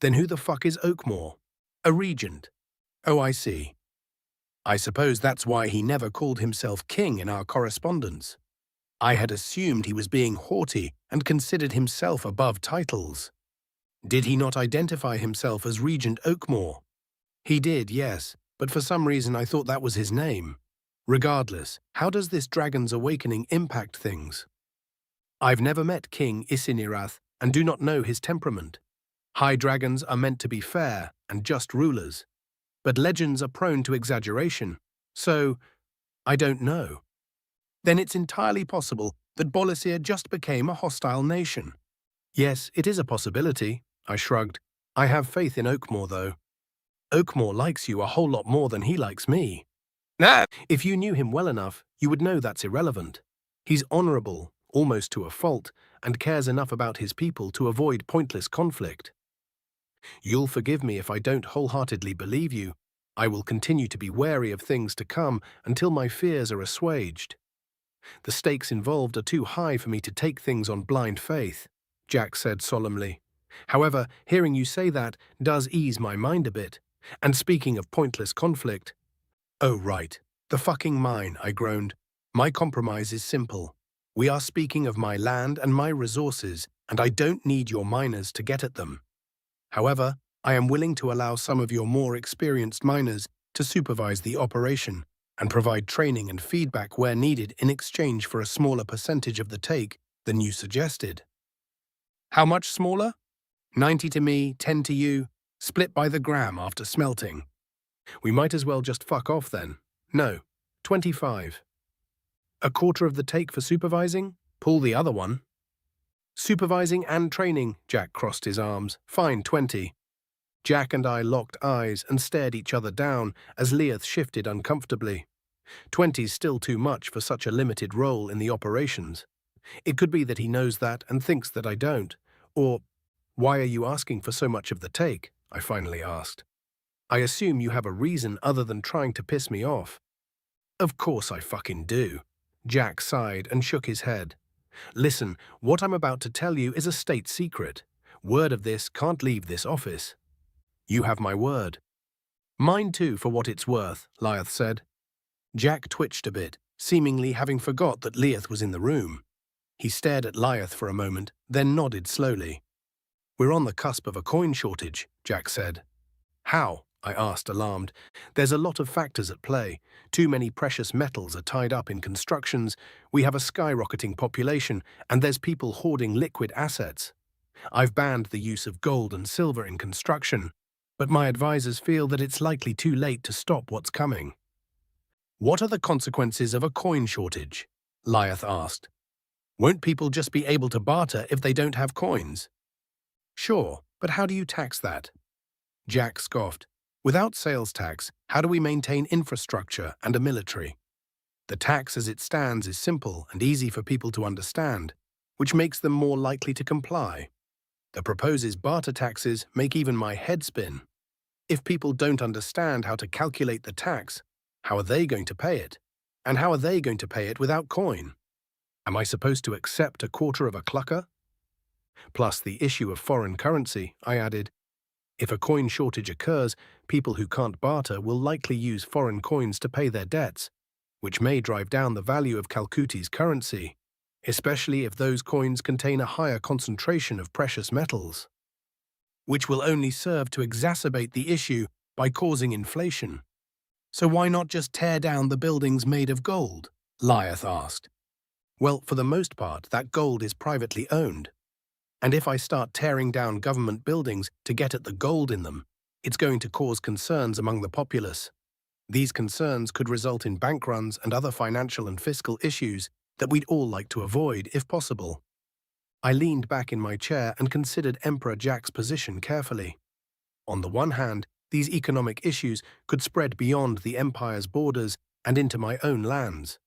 Then who the fuck is Oakmore? A regent. Oh, I see. I suppose that's why he never called himself king in our correspondence. I had assumed he was being haughty and considered himself above titles. Did he not identify himself as Regent Oakmore? He did, yes, but for some reason I thought that was his name. Regardless, how does this dragon's awakening impact things? I've never met King Isinirath and do not know his temperament. High dragons are meant to be fair and just rulers, but legends are prone to exaggeration, so I don't know. Then it's entirely possible that Bolisir just became a hostile nation. Yes, it is a possibility, I shrugged. I have faith in Oakmore, though. Oakmore likes you a whole lot more than he likes me. If you knew him well enough, you would know that's irrelevant. He's honorable, almost to a fault, and cares enough about his people to avoid pointless conflict. You'll forgive me if I don't wholeheartedly believe you. I will continue to be wary of things to come until my fears are assuaged. The stakes involved are too high for me to take things on blind faith, Jack said solemnly. However, hearing you say that does ease my mind a bit. And speaking of pointless conflict... Oh, right. The fucking mine, I groaned. My compromise is simple. We are speaking of my land and my resources, and I don't need your miners to get at them. However, I am willing to allow some of your more experienced miners to supervise the operation and provide training and feedback where needed in exchange for a smaller percentage of the take than you suggested. How much smaller? 90 to me, 10 to you, split by the gram after smelting. We might as well just fuck off then. No, 25. A quarter of the take for supervising? Pull the other one. Supervising and training, Jack crossed his arms. Fine, 20. Jack and I locked eyes and stared each other down as Leath shifted uncomfortably. 20's still too much for such a limited role in the operations. It could be that he knows that and thinks that I don't. Or, why are you asking for so much of the take? I finally asked. I assume you have a reason other than trying to piss me off. Of course I fucking do. Jack sighed and shook his head. Listen, what I'm about to tell you is a state secret. Word of this can't leave this office. You have my word. Mine too, for what it's worth, Leath said. Jack twitched a bit, seemingly having forgot that Leath was in the room. He stared at Leath for a moment, then nodded slowly. We're on the cusp of a coin shortage, Jack said. How? I asked, alarmed. There's a lot of factors at play. Too many precious metals are tied up in constructions, we have a skyrocketing population, and there's people hoarding liquid assets. I've banned the use of gold and silver in construction, but my advisors feel that it's likely too late to stop what's coming. What are the consequences of a coin shortage? Leath asked. Won't people just be able to barter if they don't have coins? Sure, but how do you tax that? Jack scoffed. Without sales tax, how do we maintain infrastructure and a military? The tax as it stands is simple and easy for people to understand, which makes them more likely to comply. The proposed barter taxes make even my head spin. If people don't understand how to calculate the tax, how are they going to pay it? And how are they going to pay it without coin? Am I supposed to accept a quarter of a clucker? Plus the issue of foreign currency, I added. If a coin shortage occurs, people who can't barter will likely use foreign coins to pay their debts. which may drive down the value of Calcutti's currency, especially if those coins contain a higher concentration of precious metals, which will only serve to exacerbate the issue by causing inflation. So why not just tear down the buildings made of gold? Lyeth asked. Well, for the most part, that gold is privately owned. And if I start tearing down government buildings to get at the gold in them, it's going to cause concerns among the populace. These concerns could result in bank runs and other financial and fiscal issues that we'd all like to avoid if possible. I leaned back in my chair and considered Emperor Jack's position carefully. On the one hand, these economic issues could spread beyond the Empire's borders and into my own lands.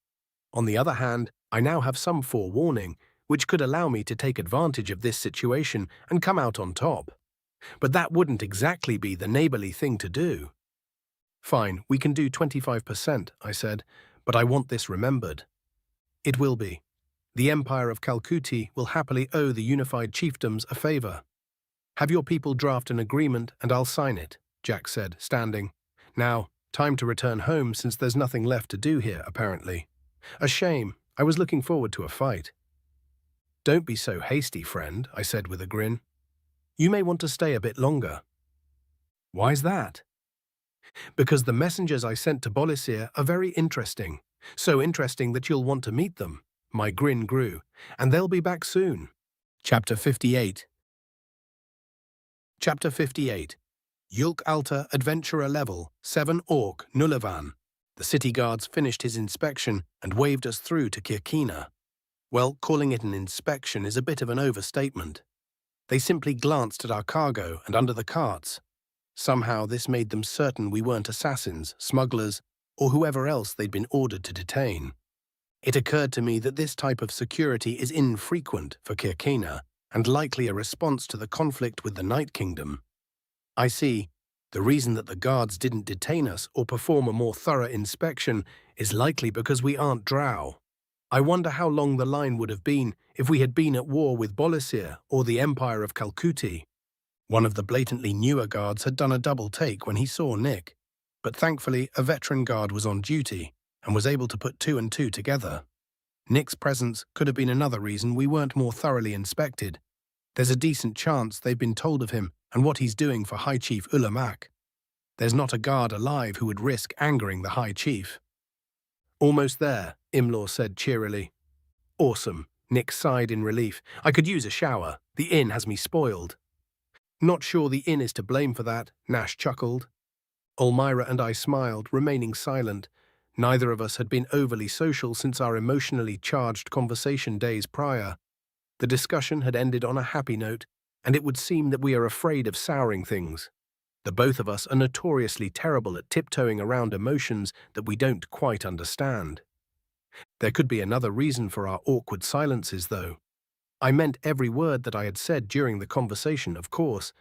On the other hand, I now have some forewarning, which could allow me to take advantage of this situation and come out on top. But that wouldn't exactly be the neighborly thing to do. Fine, we can do 25%, I said, but I want this remembered. It will be. The Empire of Calcutti will happily owe the unified chiefdoms a favor. Have your people draft an agreement and I'll sign it, Jack said, standing. Now, time to return home since there's nothing left to do here, apparently. A shame. I was looking forward to a fight. Don't be so hasty, friend, I said with a grin. You may want to stay a bit longer. Why's that? Because the messengers I sent to Bolisir are very interesting. So interesting that you'll want to meet them. My grin grew, and they'll be back soon. Chapter 58. Chapter 58. Yulk Alta Adventurer Level 7 Orc Nullivan. The city guards finished his inspection and waved us through to Kirkina. Well, calling it an inspection is a bit of an overstatement. They simply glanced at our cargo and under the carts. Somehow this made them certain we weren't assassins, smugglers, or whoever else they'd been ordered to detain. It occurred to me that this type of security is infrequent for Kirkina and likely a response to the conflict with the Night Kingdom. I see. The reason that the guards didn't detain us or perform a more thorough inspection is likely because we aren't drow. I wonder how long the line would have been if we had been at war with Bolisir or the Empire of Calcutti. One of the blatantly newer guards had done a double take when he saw Nick, but thankfully a veteran guard was on duty and was able to put two and two together. Nick's presence could have been another reason we weren't more thoroughly inspected. There's a decent chance they've been told of him and what he's doing for High Chief Ulamak. There's not a guard alive who would risk angering the High Chief. Almost there, Imlaw said cheerily. Awesome, Nick sighed in relief. I could use a shower. The inn has me spoiled. Not sure the inn is to blame for that, Nash chuckled. Olmira and I smiled, remaining silent. Neither of us had been overly social since our emotionally charged conversation days prior. The discussion had ended on a happy note, and it would seem that we are afraid of souring things. The both of us are notoriously terrible at tiptoeing around emotions that we don't quite understand. There could be another reason for our awkward silences, though. I meant every word that I had said during the conversation, of course,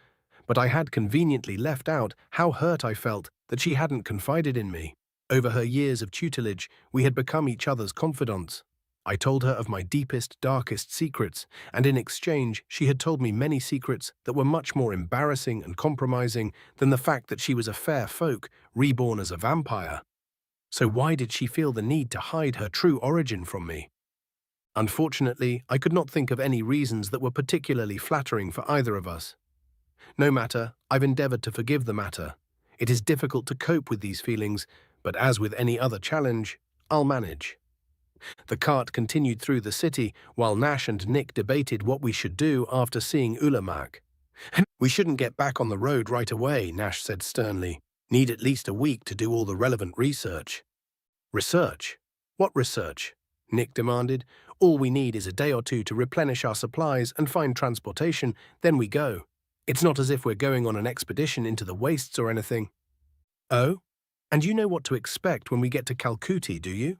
but I had conveniently left out how hurt I felt that she hadn't confided in me. Over her years of tutelage, we had become each other's confidants. I told her of my deepest, darkest secrets, and in exchange she had told me many secrets that were much more embarrassing and compromising than the fact that she was a fair folk, reborn as a vampire. So why did she feel the need to hide her true origin from me? Unfortunately, I could not think of any reasons that were particularly flattering for either of us. No matter, I've endeavored to forgive the matter. It is difficult to cope with these feelings, but as with any other challenge, I'll manage. The cart continued through the city while Nash and Nick debated what we should do after seeing Ulamak. We shouldn't get back on the road right away, Nash said sternly. Need at least a week to do all the relevant research. Research? What research? Nick demanded. All we need is a day or two to replenish our supplies and find transportation, then we go. It's not as if we're going on an expedition into the wastes or anything. Oh? And you know what to expect when we get to Calcutti, do you?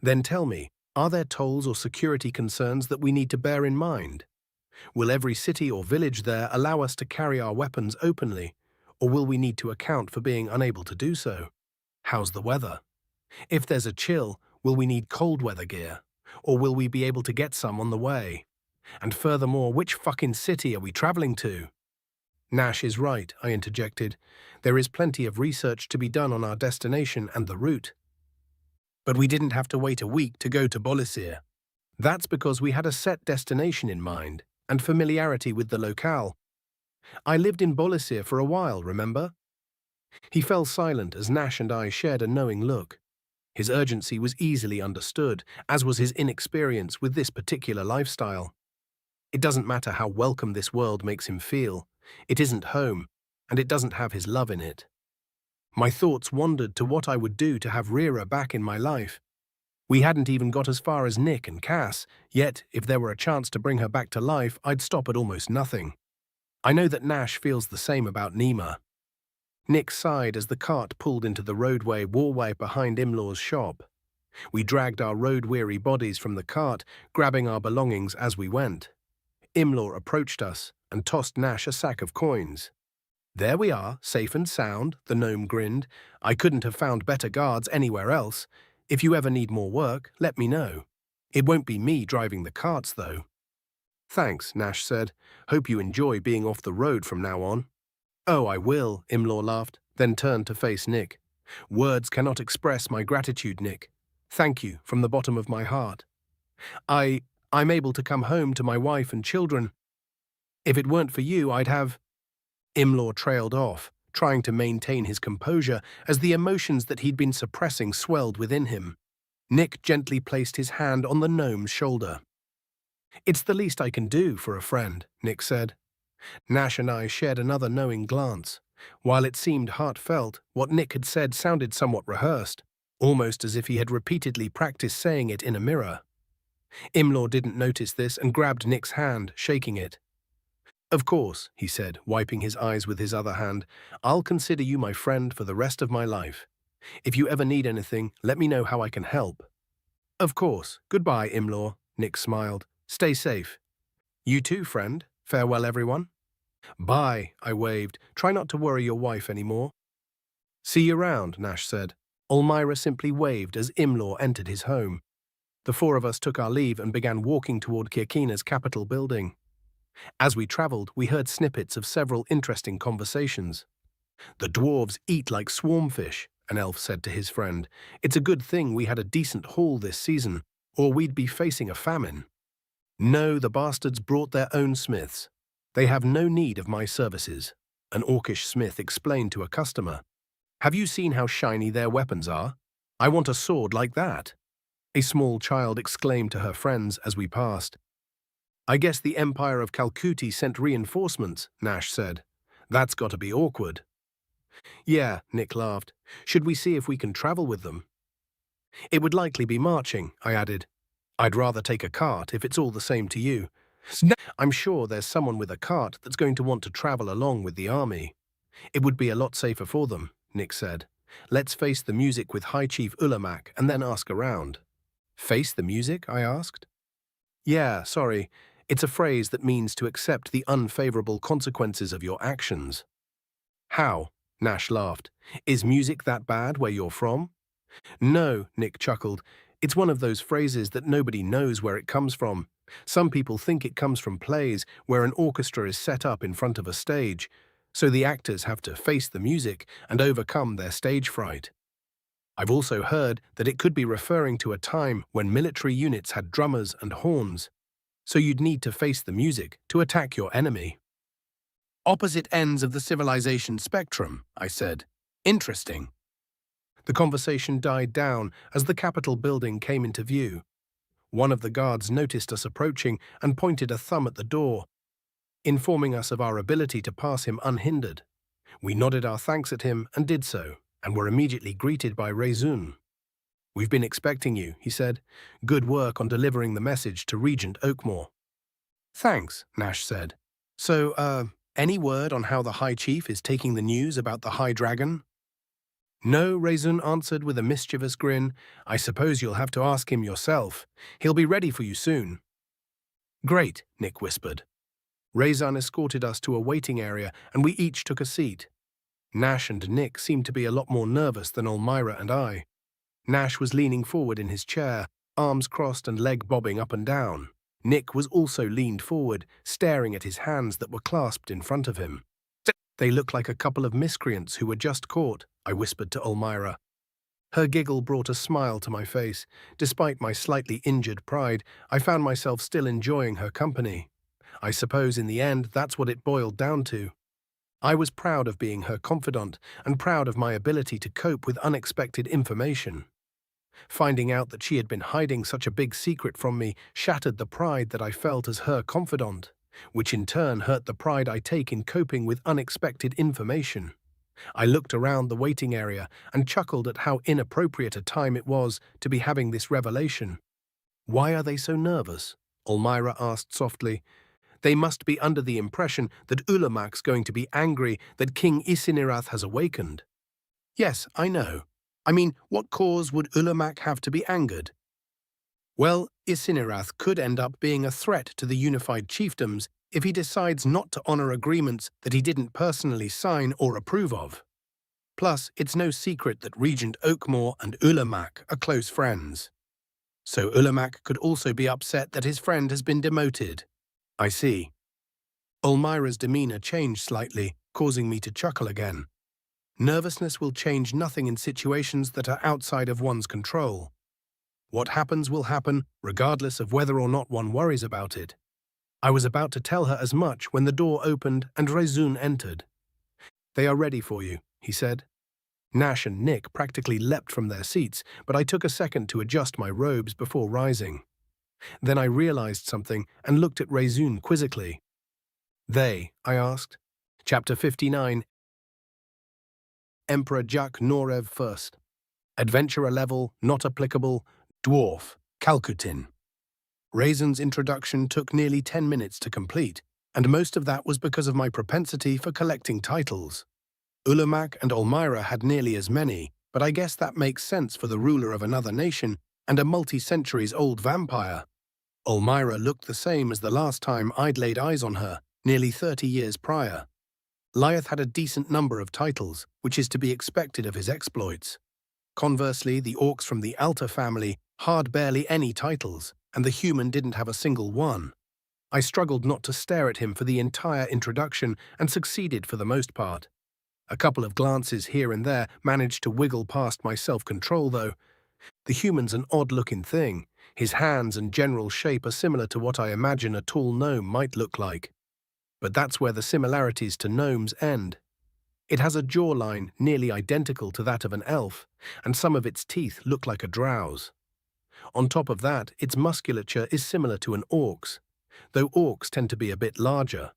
Then tell me, are there tolls or security concerns that we need to bear in mind? Will every city or village there allow us to carry our weapons openly, or will we need to account for being unable to do so? How's the weather? If there's a chill, will we need cold weather gear, or will we be able to get some on the way? And furthermore, which fucking city are we traveling to? Nash is right, I interjected. There is plenty of research to be done on our destination and the route. But we didn't have to wait a week to go to Bolisir. That's because we had a set destination in mind and familiarity with the locale. I lived in Bolisir for a while, remember? He fell silent as Nash and I shared a knowing look. His urgency was easily understood, as was his inexperience with this particular lifestyle. It doesn't matter how welcome this world makes him feel. It isn't home, and it doesn't have his love in it. My thoughts wandered to what I would do to have Rira back in my life. We hadn't even got as far as Nick and Cass, yet if there were a chance to bring her back to life, I'd stop at almost nothing. I know that Nash feels the same about Nima. Nick sighed as the cart pulled into the roadway walkway behind Imlaw's shop. We dragged our road-weary bodies from the cart, grabbing our belongings as we went. Imlaw approached us and tossed Nash a sack of coins. "There we are, safe and sound," the gnome grinned. "I couldn't have found better guards anywhere else. If you ever need more work, let me know. It won't be me driving the carts, though." "Thanks," Nash said. "Hope you enjoy being off the road from now on." "Oh, I will," Imlaw laughed, then turned to face Nick. "Words cannot express my gratitude, Nick. Thank you from the bottom of my heart. I'm able to come home to my wife and children. If it weren't for you, I'd have—" Imlaw trailed off, trying to maintain his composure as the emotions that he'd been suppressing swelled within him. Nick gently placed his hand on the gnome's shoulder. "It's the least I can do for a friend," Nick said. Nash and I shared another knowing glance. While it seemed heartfelt, what Nick had said sounded somewhat rehearsed, almost as if he had repeatedly practiced saying it in a mirror. Imlaw didn't notice this and grabbed Nick's hand, shaking it. "Of course," he said, wiping his eyes with his other hand. "I'll consider you my friend for the rest of my life. If you ever need anything, let me know how I can help." "Of course. Goodbye, Imlaw," Nick smiled. "Stay safe." "You too, friend. Farewell, everyone." "Bye," I waved. "Try not to worry your wife anymore." "See you round," Nash said. Olmira simply waved as Imlaw entered his home. The four of us took our leave and began walking toward Kirkina's capital building. As we traveled, we heard snippets of several interesting conversations. "The dwarves eat like swarmfish," an elf said to his friend. "It's a good thing we had a decent haul this season, or we'd be facing a famine." "No, the bastards brought their own smiths. They have no need of my services," an orcish smith explained to a customer. "Have you seen how shiny their weapons are? I want a sword like that," a small child exclaimed to her friends as we passed. "I guess the Empire of Calcuti sent reinforcements," Nash said. "That's got to be awkward." "Yeah," Nick laughed. "Should we see if we can travel with them?" "It would likely be marching," I added. "I'd rather take a cart if it's all the same to you." "I'm sure there's someone with a cart that's going to want to travel along with the army. It would be a lot safer for them," Nick said. "Let's face the music with High Chief Ulamak and then ask around." "Face the music?" I asked. "Yeah, sorry. It's a phrase that means to accept the unfavorable consequences of your actions." "How?" Nash laughed. "Is music that bad where you're from?" "No," Nick chuckled. "It's one of those phrases that nobody knows where it comes from. Some people think it comes from plays where an orchestra is set up in front of a stage, so the actors have to face the music and overcome their stage fright. I've also heard that it could be referring to a time when military units had drummers and horns, so you'd need to face the music to attack your enemy." "Opposite ends of the civilization spectrum," I said. "Interesting." The conversation died down as the Capitol building came into view. One of the guards noticed us approaching and pointed a thumb at the door, informing us of our ability to pass him unhindered. We nodded our thanks at him and did so, and were immediately greeted by Rezun. "We've been expecting you," he said. "Good work on delivering the message to Regent Oakmore." "Thanks," Nash said. "So, any word on how the High Chief is taking the news about the High Dragon?" "No," Rezun answered with a mischievous grin. "I suppose you'll have to ask him yourself. He'll be ready for you soon." "Great," Nick whispered. Rezun escorted us to a waiting area, and we each took a seat. Nash and Nick seemed to be a lot more nervous than Olmira and I. Nash was leaning forward in his chair, arms crossed and leg bobbing up and down. Nick was also leaned forward, staring at his hands that were clasped in front of him. "They look like a couple of miscreants who were just caught," I whispered to Olmira. Her giggle brought a smile to my face. Despite my slightly injured pride, I found myself still enjoying her company. I suppose in the end that's what it boiled down to. I was proud of being her confidant and proud of my ability to cope with unexpected information. Finding out that she had been hiding such a big secret from me shattered the pride that I felt as her confidant, which in turn hurt the pride I take in coping with unexpected information. I looked around the waiting area and chuckled at how inappropriate a time it was to be having this revelation. "Why are they so nervous?" Elmira asked softly. "They must be under the impression that Ulamak's going to be angry that King Isinirath has awakened." "Yes, I know. I mean, what cause would Ulamak have to be angered?" "Well, Isinirath could end up being a threat to the unified chiefdoms if he decides not to honor agreements that he didn't personally sign or approve of. Plus, it's no secret that Regent Oakmore and Ulamak are close friends. So Ulamak could also be upset that his friend has been demoted." "I see." Elmira's demeanor changed slightly, causing me to chuckle again. Nervousness will change nothing in situations that are outside of one's control. What happens will happen, regardless of whether or not one worries about it. I was about to tell her as much when the door opened and Rezun entered. "They are ready for you," he said. Nash and Nick practically leapt from their seats, but I took a second to adjust my robes before rising. Then I realized something and looked at Rezun quizzically. "They?" I asked. Chapter 59. Emperor Jak Norev First. Adventurer level, not applicable, dwarf, Calcutin. Raisin's introduction took nearly 10 minutes to complete, and most of that was because of my propensity for collecting titles. Ulamak and Elmira had nearly as many, but I guess that makes sense for the ruler of another nation and a multi-centuries-old vampire. Elmira looked the same as the last time I'd laid eyes on her, nearly 30 years prior. Lyeth had a decent number of titles, which is to be expected of his exploits. Conversely, the orcs from the Alta family had barely any titles, and the human didn't have a single one. I struggled not to stare at him for the entire introduction and succeeded for the most part. A couple of glances here and there managed to wiggle past my self-control, though. The human's an odd-looking thing. His hands and general shape are similar to what I imagine a tall gnome might look like. But that's where the similarities to gnomes end. It has a jawline nearly identical to that of an elf, and some of its teeth look like a drow's. On top of that, its musculature is similar to an orc's, though orcs tend to be a bit larger.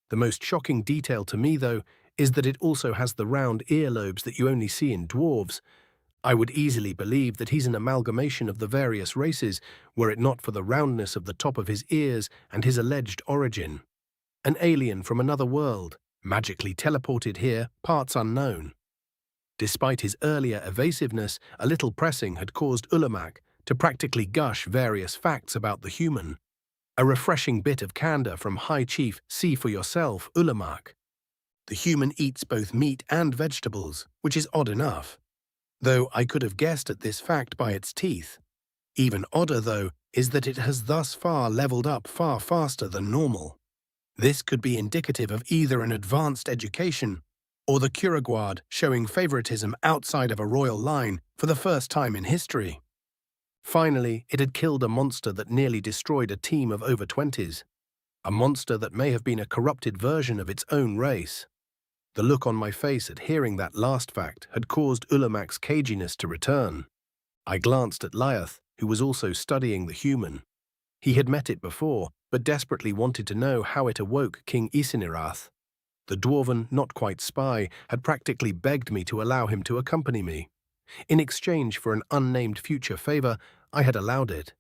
The most shocking detail to me, though, is that it also has the round earlobes that you only see in dwarves. I would easily believe that he's an amalgamation of the various races, were it not for the roundness of the top of his ears and his alleged origin. An alien from another world, magically teleported here, parts unknown. Despite his earlier evasiveness, a little pressing had caused Ulamak to practically gush various facts about the human. A refreshing bit of candor from High Chief See for Yourself, Ulamak. The human eats both meat and vegetables, which is odd enough, though I could have guessed at this fact by its teeth. Even odder, though, is that it has thus far leveled up far faster than normal. This could be indicative of either an advanced education or the Kuraguard showing favoritism outside of a royal line for the first time in history. Finally, it had killed a monster that nearly destroyed a team of over 20s. A monster that may have been a corrupted version of its own race. The look on my face at hearing that last fact had caused Ulamak's caginess to return. I glanced at Lyeth, who was also studying the human. He had met it before, but desperately wanted to know how it awoke King Isinirath. The dwarven, not-quite-spy had practically begged me to allow him to accompany me. In exchange for an unnamed future favor, I had allowed it.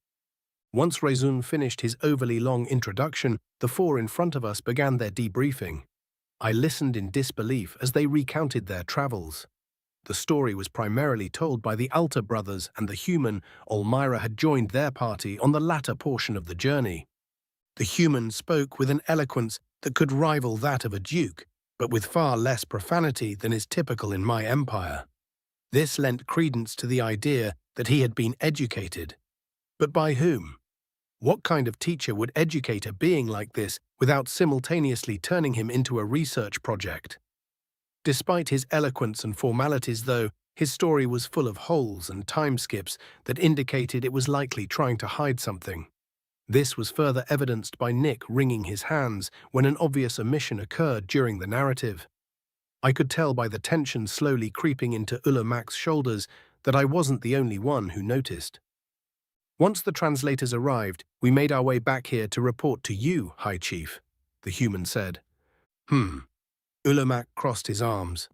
Once Rezun finished his overly long introduction, the four in front of us began their debriefing. I listened in disbelief as they recounted their travels. The story was primarily told by the Alta brothers, and the human, Elmira, had joined their party on the latter portion of the journey. The human spoke with an eloquence that could rival that of a duke, but with far less profanity than is typical in my empire. This lent credence to the idea that he had been educated. But by whom? What kind of teacher would educate a being like this without simultaneously turning him into a research project? Despite his eloquence and formalities, though, His story was full of holes and time skips that indicated it was likely trying to hide something. This was further evidenced by Nick wringing his hands when an obvious omission occurred during the narrative. I could tell by the tension slowly creeping into Ulamak's shoulders that I wasn't the only one who noticed. Once the translators arrived, we made our way back here to report to you, High Chief, the human said. Ulamak crossed his arms.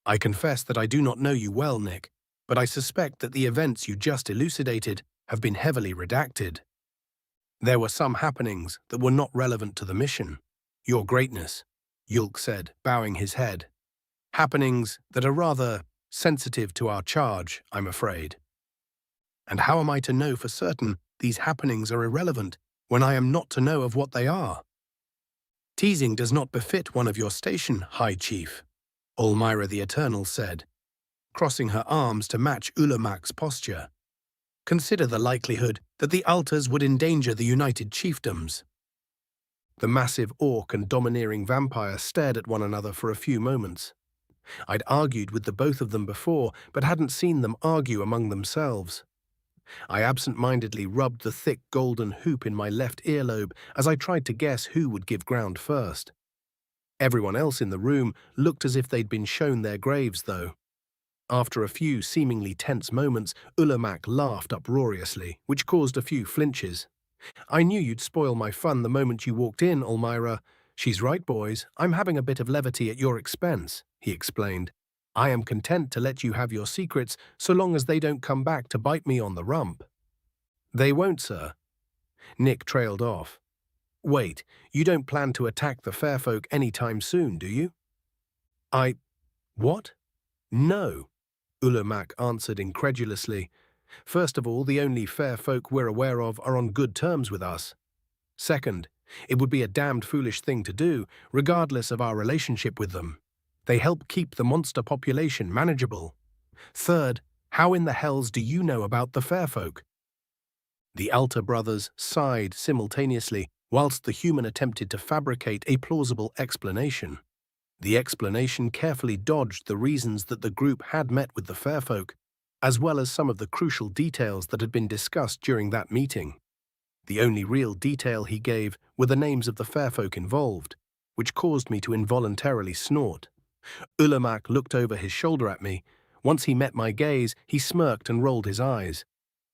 I confess that I do not know you well, Nick, but I suspect that the events you just elucidated have been heavily redacted. There were some happenings that were not relevant to the mission. Your greatness, Yulk said, bowing his head. Happenings that are rather sensitive to our charge, I'm afraid. And how am I to know for certain these happenings are irrelevant when I am not to know of what they are? Teasing does not befit one of your station, High Chief, Olmyra the Eternal said, crossing her arms to match Ulamak's posture. Consider the likelihood that the altars would endanger the united chiefdoms. The massive orc and domineering vampire stared at one another for a few moments. I'd argued with the both of them before, but hadn't seen them argue among themselves. I absent-mindedly rubbed the thick golden hoop in my left earlobe as I tried to guess who would give ground first. Everyone else in the room looked as if they'd been shown their graves, though. After a few seemingly tense moments, Ulamak laughed uproariously, which caused a few flinches. I knew you'd spoil my fun the moment you walked in, Olmyra. She's right, boys. I'm having a bit of levity at your expense, he explained. I am content to let you have your secrets so long as they don't come back to bite me on the rump. They won't, sir. Nick trailed off. Wait, you don't plan to attack the fair folk anytime soon, do you? What? No, Ulamak answered incredulously. First of all, the only fair folk we're aware of are on good terms with us. Second, it would be a damned foolish thing to do, regardless of our relationship with them. They help keep the monster population manageable. Third, how in the hells do you know about the fair folk? The Alta brothers sighed simultaneously, whilst the human attempted to fabricate a plausible explanation. The explanation carefully dodged the reasons that the group had met with the fair folk, as well as some of the crucial details that had been discussed during that meeting. The only real detail he gave were the names of the fair folk involved, which caused me to involuntarily snort. Ulamak looked over his shoulder at me. Once he met my gaze, he smirked and rolled his eyes.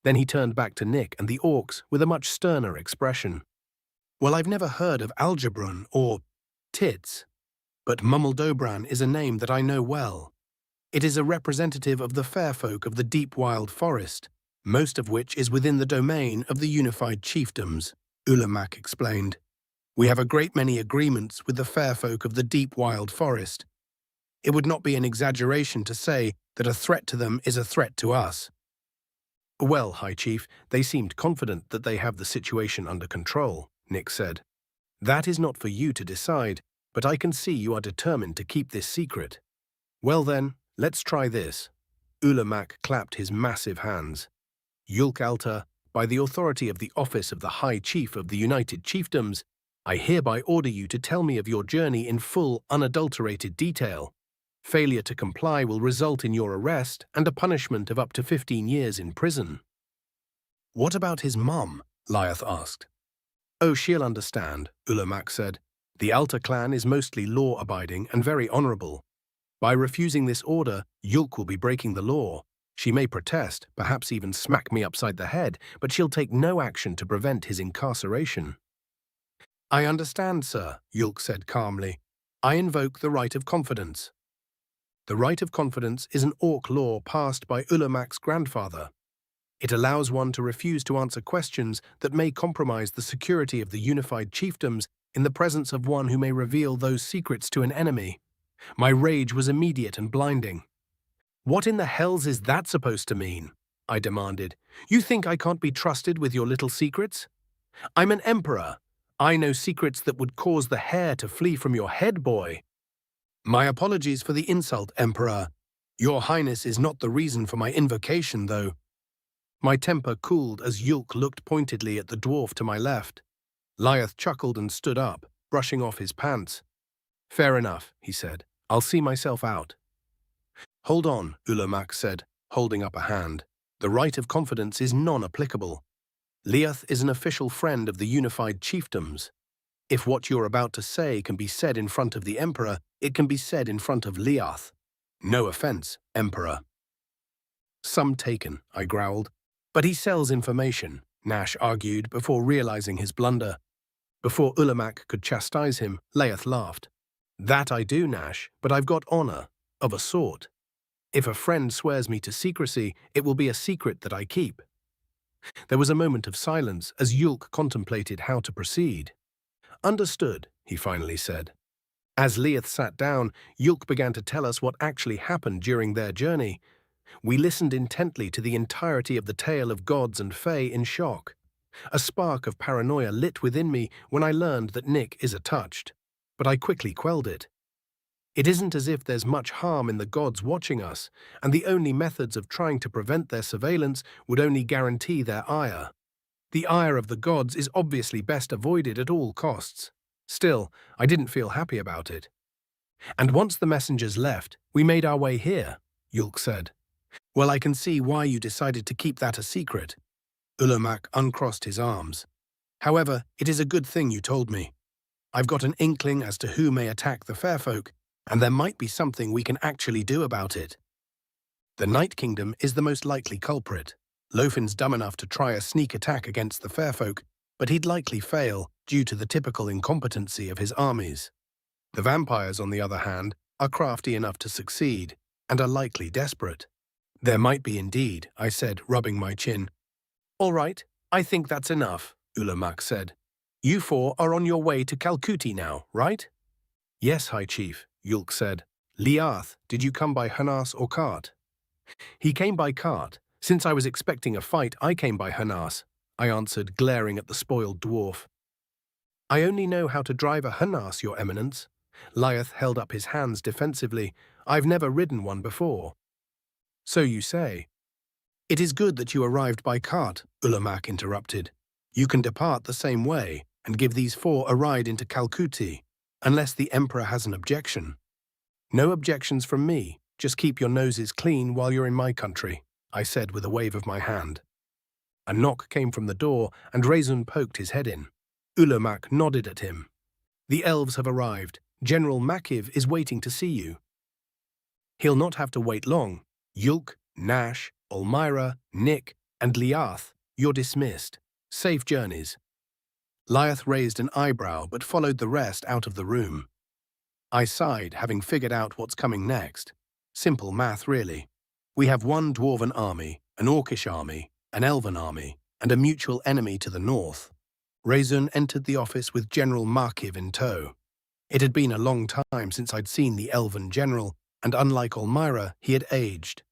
Then he turned back to Nick and the orcs with a much sterner expression. Well, I've never heard of Algebrun or Tits, but Mummeldobran is a name that I know well. It is a representative of the fair folk of the deep wild forest, most of which is within the domain of the unified chiefdoms, Ulamak explained. We have a great many agreements with the fair folk of the deep wild forest. It would not be an exaggeration to say that a threat to them is a threat to us. Well, High Chief, they seemed confident that they have the situation under control, Nick said. That is not for you to decide, but I can see you are determined to keep this secret. Well then, let's try this. Ulamak clapped his massive hands. Yulk Alta, by the authority of the office of the High Chief of the United Chiefdoms, I hereby order you to tell me of your journey in full, unadulterated detail. Failure to comply will result in your arrest and a punishment of up to 15 years in prison. What about his mum? Lyath asked. Oh, she'll understand, Ulamak said. The Alta clan is mostly law-abiding and very honorable. By refusing this order, Yulk will be breaking the law. She may protest, perhaps even smack me upside the head, but she'll take no action to prevent his incarceration. I understand, sir, Yulk said calmly. I invoke the right of confidence. The right of confidence is an orc law passed by Ulamak's grandfather. It allows one to refuse to answer questions that may compromise the security of the unified chiefdoms in the presence of one who may reveal those secrets to an enemy. My rage was immediate and blinding. What in the hells is that supposed to mean? I demanded. You think I can't be trusted with your little secrets? I'm an emperor. I know secrets that would cause the hair to flee from your head, boy. My apologies for the insult, Emperor. Your Highness is not the reason for my invocation, though. My temper cooled as Yulk looked pointedly at the dwarf to my left. Lyath chuckled and stood up, brushing off his pants. Fair enough, he said. I'll see myself out. Hold on, Ulamak said, holding up a hand. The right of confidence is non-applicable. Leoth is an official friend of the unified chiefdoms. If what you're about to say can be said in front of the Emperor, it can be said in front of Leoth. No offense, Emperor. Some taken, I growled. But he sells information, Nash argued before realizing his blunder. Before Ulamak could chastise him, Leoth laughed. That I do, Nash, but I've got honor, of a sort. If a friend swears me to secrecy, it will be a secret that I keep. There was a moment of silence as Yulk contemplated how to proceed. Understood, he finally said. As Leoth sat down, Yulk began to tell us what actually happened during their journey. We listened intently to the entirety of the tale of gods and fae in shock. A spark of paranoia lit within me when I learned that Nick is touched, but I quickly quelled it. It isn't as if there's much harm in the gods watching us, and the only methods of trying to prevent their surveillance would only guarantee their ire. The ire of the gods is obviously best avoided at all costs. Still, I didn't feel happy about it. And once the messengers left, we made our way here, Yulk said. Well, I can see why you decided to keep that a secret. Ulamak uncrossed his arms. However, it is a good thing you told me. I've got an inkling as to who may attack the fair folk, and there might be something we can actually do about it. The Night Kingdom is the most likely culprit. Lofin's dumb enough to try a sneak attack against the fair folk, but he'd likely fail due to the typical incompetency of his armies. The vampires, on the other hand, are crafty enough to succeed, and are likely desperate. There might be indeed, I said, rubbing my chin. All right, I think that's enough, Ulamak said. You four are on your way to Calcuti now, right? Yes, High Chief, Yulk said. Leoth, did you come by Hanas or cart? He came by cart. Since I was expecting a fight, I came by Hanas, I answered, glaring at the spoiled dwarf. I only know how to drive a Hanas, Your Eminence. Leoth held up his hands defensively. I've never ridden one before. So you say. It is good that you arrived by cart, Ulamak interrupted. You can depart the same way and give these four a ride into Calcuti, unless the Emperor has an objection. No objections from me, just keep your noses clean while you're in my country, I said with a wave of my hand. A knock came from the door and Rezun poked his head in. Ulamak nodded at him. The elves have arrived. General Makiv is waiting to see you. He'll not have to wait long. Yulk, Nash, Olmyra, Nick, and Leoth, you're dismissed. Safe journeys. Leoth raised an eyebrow but followed the rest out of the room. I sighed, having figured out what's coming next. Simple math, really. We have one dwarven army, an orcish army, an elven army, and a mutual enemy to the north. Rezun entered the office with General Makiv in tow. It had been a long time since I'd seen the elven general, and unlike Olmyra, he had aged.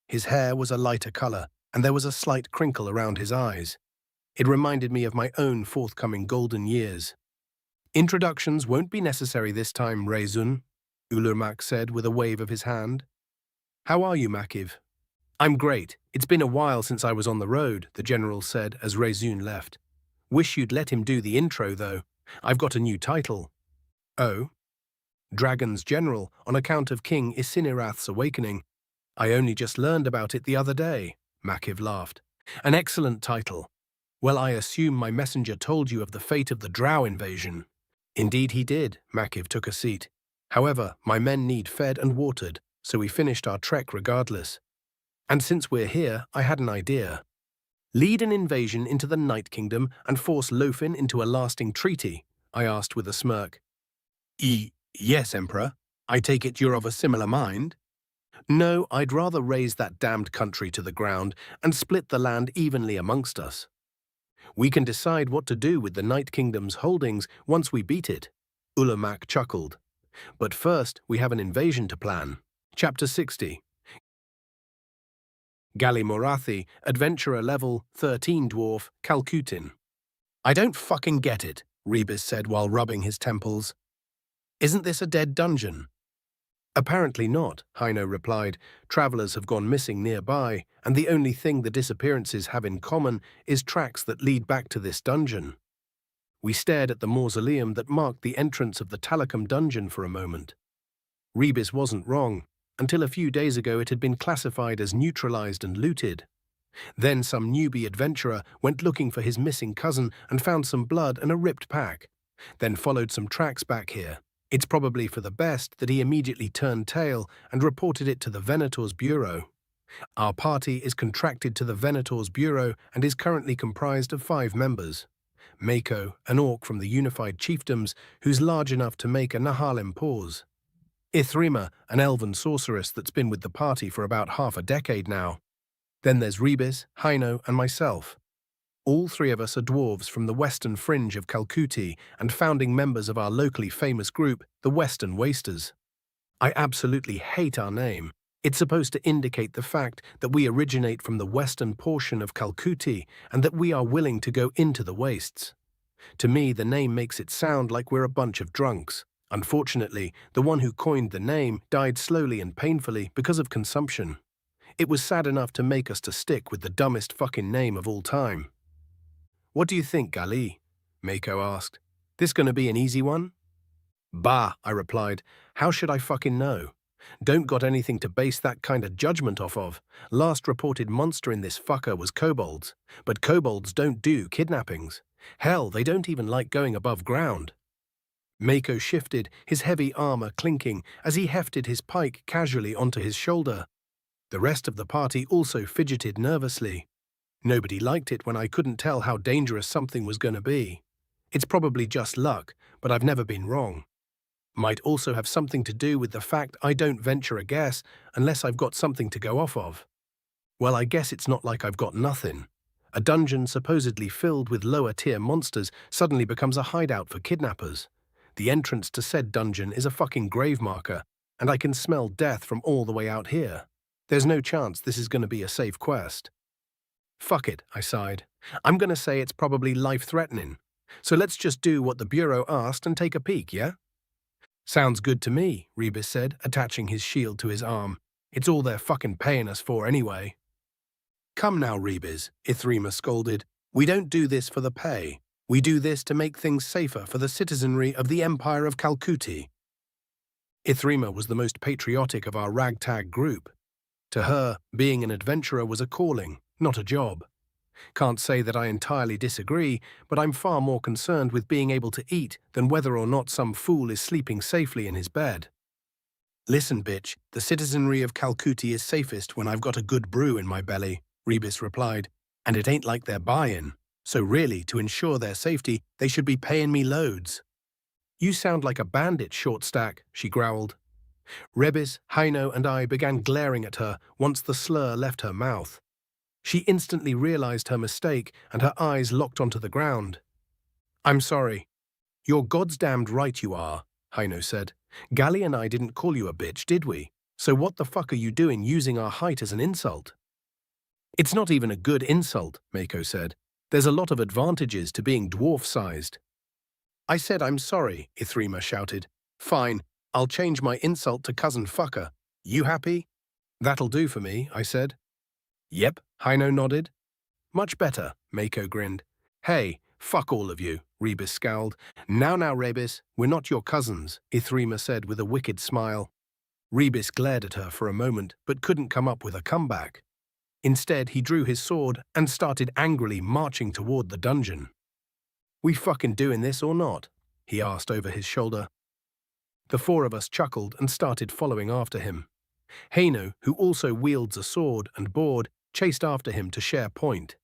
His hair was a lighter color, and there was a slight crinkle around his eyes. It reminded me of my own forthcoming golden years. Introductions won't be necessary this time, Rezun, Ulamak said with a wave of his hand. How are you, Makiv? I'm great. It's been a while since I was on the road, the general said as Rezun left. Wish you'd let him do the intro, though. I've got a new title. Oh? Dragon's General, on account of King Isinirath's awakening. I only just learned about it the other day, Makiv laughed. An excellent title. Well, I assume my messenger told you of the fate of the Drow invasion. Indeed he did, Makiv took a seat. However, my men need fed and watered, so we finished our trek regardless. And since we're here, I had an idea. Lead an invasion into the Night Kingdom and force Lofin into a lasting treaty, I asked with a smirk. Yes, Emperor. I take it you're of a similar mind? No, I'd rather raze that damned country to the ground and split the land evenly amongst us. We can decide what to do with the Night Kingdom's holdings once we beat it, Ulamak chuckled. But first, we have an invasion to plan. Chapter 60. Gali Morathi, Adventurer Level 13 Dwarf, Calcutin. I don't fucking get it, Rebus said while rubbing his temples. Isn't this a dead dungeon? Apparently not, Haino replied. Travelers have gone missing nearby, and the only thing the disappearances have in common is tracks that lead back to this dungeon. We stared at the mausoleum that marked the entrance of the Talacum dungeon for a moment. Rebus wasn't wrong. until a few days ago it had been classified as neutralized and looted. Then some newbie adventurer went looking for his missing cousin and found some blood and a ripped pack, then followed some tracks back here. It's probably for the best that he immediately turned tail and reported it to the Venator's Bureau. Our party is contracted to the Venator's Bureau and is currently comprised of 5 members. Mako, an orc from the Unified Chiefdoms who's large enough to make a Nahalim pause. Ithrima, an elven sorceress that's been with the party for about half a decade now. Then there's Rebis, Haino, and myself. All 3 of us are dwarves from the western fringe of Kalkuti and founding members of our locally famous group, the Western Wasters. I absolutely hate our name. It's supposed to indicate the fact that we originate from the western portion of Kalkuti and that we are willing to go into the wastes. To me, the name makes it sound like we're a bunch of drunks. Unfortunately, the one who coined the name died slowly and painfully because of consumption. It was sad enough to make us to stick with the dumbest fucking name of all time. "What do you think, Gali?" Mako asked. "This gonna be an easy one?" "Bah," I replied. "How should I fucking know? Don't got anything to base that kind of judgment off of. Last reported monster in this fucker was kobolds, but kobolds don't do kidnappings. Hell, they don't even like going above ground." Mako shifted, his heavy armor clinking as he hefted his pike casually onto his shoulder. The rest of the party also fidgeted nervously. Nobody liked it when I couldn't tell how dangerous something was going to be. It's probably just luck, but I've never been wrong. Might also have something to do with the fact I don't venture a guess unless I've got something to go off of. Well, I guess it's not like I've got nothing. A dungeon supposedly filled with lower-tier monsters suddenly becomes a hideout for kidnappers. The entrance to said dungeon is a fucking grave marker, and I can smell death from all the way out here. There's no chance this is going to be a safe quest. Fuck it, I sighed. I'm going to say it's probably life-threatening. So let's just do what the Bureau asked and take a peek, yeah? Sounds good to me, Rebis said, attaching his shield to his arm. It's all they're fucking paying us for anyway. Come now, Rebis, Ithrima scolded. We don't do this for the pay. We do this to make things safer for the citizenry of the Empire of Kalkuti. Ithrima was the most patriotic of our ragtag group. To her, being an adventurer was a calling, not a job. Can't say that I entirely disagree, but I'm far more concerned with being able to eat than whether or not some fool is sleeping safely in his bed. Listen, bitch, the citizenry of Kalkuti is safest when I've got a good brew in my belly, Rebis replied, and it ain't like they're buy-in. So really, to ensure their safety, they should be paying me loads. You sound like a bandit, Shortstack, she growled. Rebis, Haino, and I began glaring at her once the slur left her mouth. She instantly realized her mistake, and her eyes locked onto the ground. I'm sorry. You're goddamned right you are, Haino said. Gali and I didn't call you a bitch, did we? So what the fuck are you doing using our height as an insult? It's not even a good insult, Mako said. There's a lot of advantages to being dwarf-sized. I said I'm sorry, Ithrima shouted. Fine, I'll change my insult to cousin fucker. You happy? That'll do for me, I said. Yep, Haino nodded. Much better, Mako grinned. Hey, fuck all of you, Rebis scowled. Now, Rebis, we're not your cousins, Ithrima said with a wicked smile. Rebis glared at her for a moment, but couldn't come up with a comeback. Instead, he drew his sword and started angrily marching toward the dungeon. We fucking doing this or not? He asked over his shoulder. The 4 of us chuckled and started following after him. Haino, who also wields a sword and board, chased after him to share point.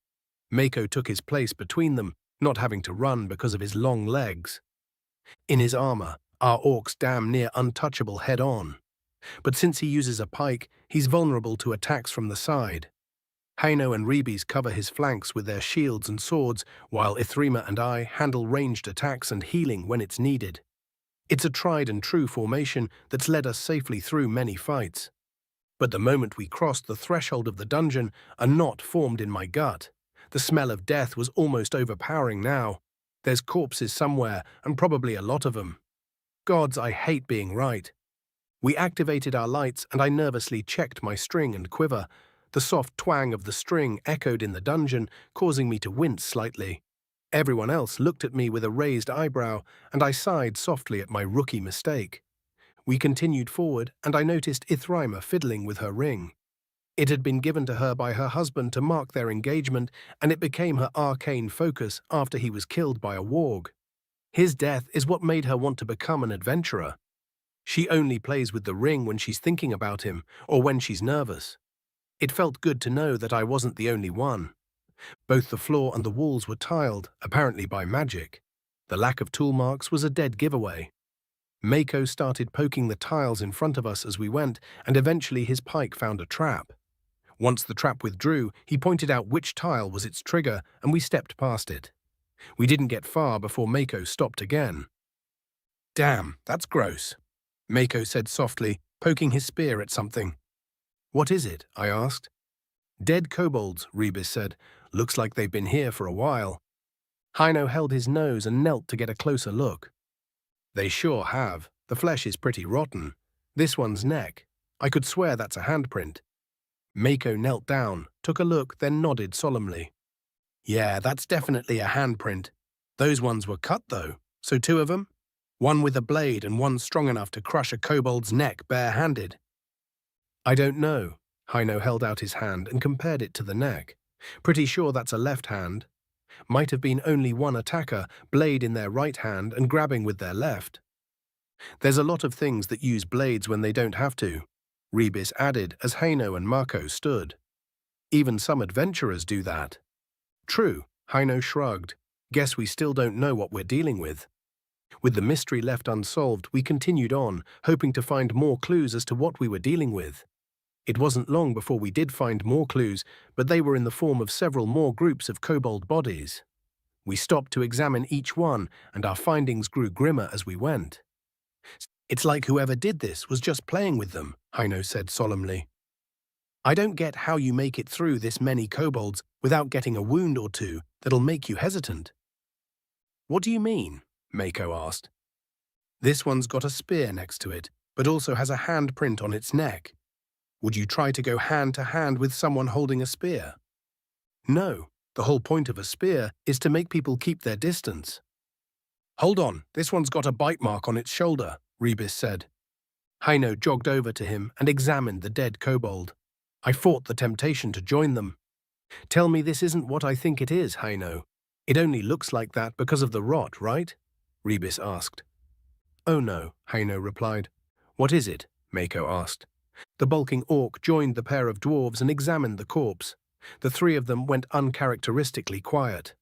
Mako took his place between them, not having to run because of his long legs. In his armor, our orc's damn near untouchable head-on. But since he uses a pike, he's vulnerable to attacks from the side. Haino and Rebis cover his flanks with their shields and swords, while Ithrima and I handle ranged attacks and healing when it's needed. It's a tried-and-true formation that's led us safely through many fights. But the moment we crossed the threshold of the dungeon, a knot formed in my gut. The smell of death was almost overpowering now. There's corpses somewhere, and probably a lot of them. Gods, I hate being right. We activated our lights, and I nervously checked my string and quiver. The soft twang of the string echoed in the dungeon, causing me to wince slightly. Everyone else looked at me with a raised eyebrow, and I sighed softly at my rookie mistake. We continued forward, and I noticed Ithryma fiddling with her ring. It had been given to her by her husband to mark their engagement, and it became her arcane focus after he was killed by a warg. His death is what made her want to become an adventurer. She only plays with the ring when she's thinking about him, or when she's nervous. It felt good to know that I wasn't the only one. Both the floor and the walls were tiled, apparently by magic. The lack of tool marks was a dead giveaway. Mako started poking the tiles in front of us as we went, and eventually his pike found a trap. Once the trap withdrew, he pointed out which tile was its trigger, and we stepped past it. We didn't get far before Mako stopped again. "Damn, that's gross," Mako said softly, poking his spear at something. "What is it?" I asked. "Dead kobolds," Rebis said. "Looks like they've been here for a while." Hino held his nose and knelt to get a closer look. "They sure have. The flesh is pretty rotten. This one's neck. I could swear that's a handprint." Mako knelt down, took a look, then nodded solemnly. "Yeah, that's definitely a handprint. Those ones were cut, though. So 2 of them? One with a blade and one strong enough to crush a kobold's neck bare-handed." "I don't know." Hino held out his hand and compared it to the neck. "Pretty sure that's a left hand. Might have been only one attacker, blade in their right hand and grabbing with their left. There's a lot of things that use blades when they don't have to," Rebis added as Hino and Mako stood. "Even some adventurers do that." "True," Hino shrugged. "Guess we still don't know what we're dealing with." With the mystery left unsolved, we continued on, hoping to find more clues as to what we were dealing with. It wasn't long before we did find more clues, but they were in the form of several more groups of kobold bodies. We stopped to examine each one, and our findings grew grimmer as we went. "It's like whoever did this was just playing with them," Hino said solemnly. "I don't get how you make it through this many kobolds without getting a wound or two that'll make you hesitant." "What do you mean?" Mako asked. "This one's got a spear next to it, but also has a handprint on its neck. Would you try to go hand to hand with someone holding a spear?" "No. The whole point of a spear is to make people keep their distance." "Hold on, this one's got a bite mark on its shoulder," Rebis said. Hino jogged over to him and examined the dead kobold. I fought the temptation to join them. "Tell me this isn't what I think it is, Hino. It only looks like that because of the rot, right?" Rebis asked. "Oh no," Hino replied. "What is it?" Mako asked. The bulking orc joined the pair of dwarves and examined the corpse. The 3 of them went uncharacteristically quiet.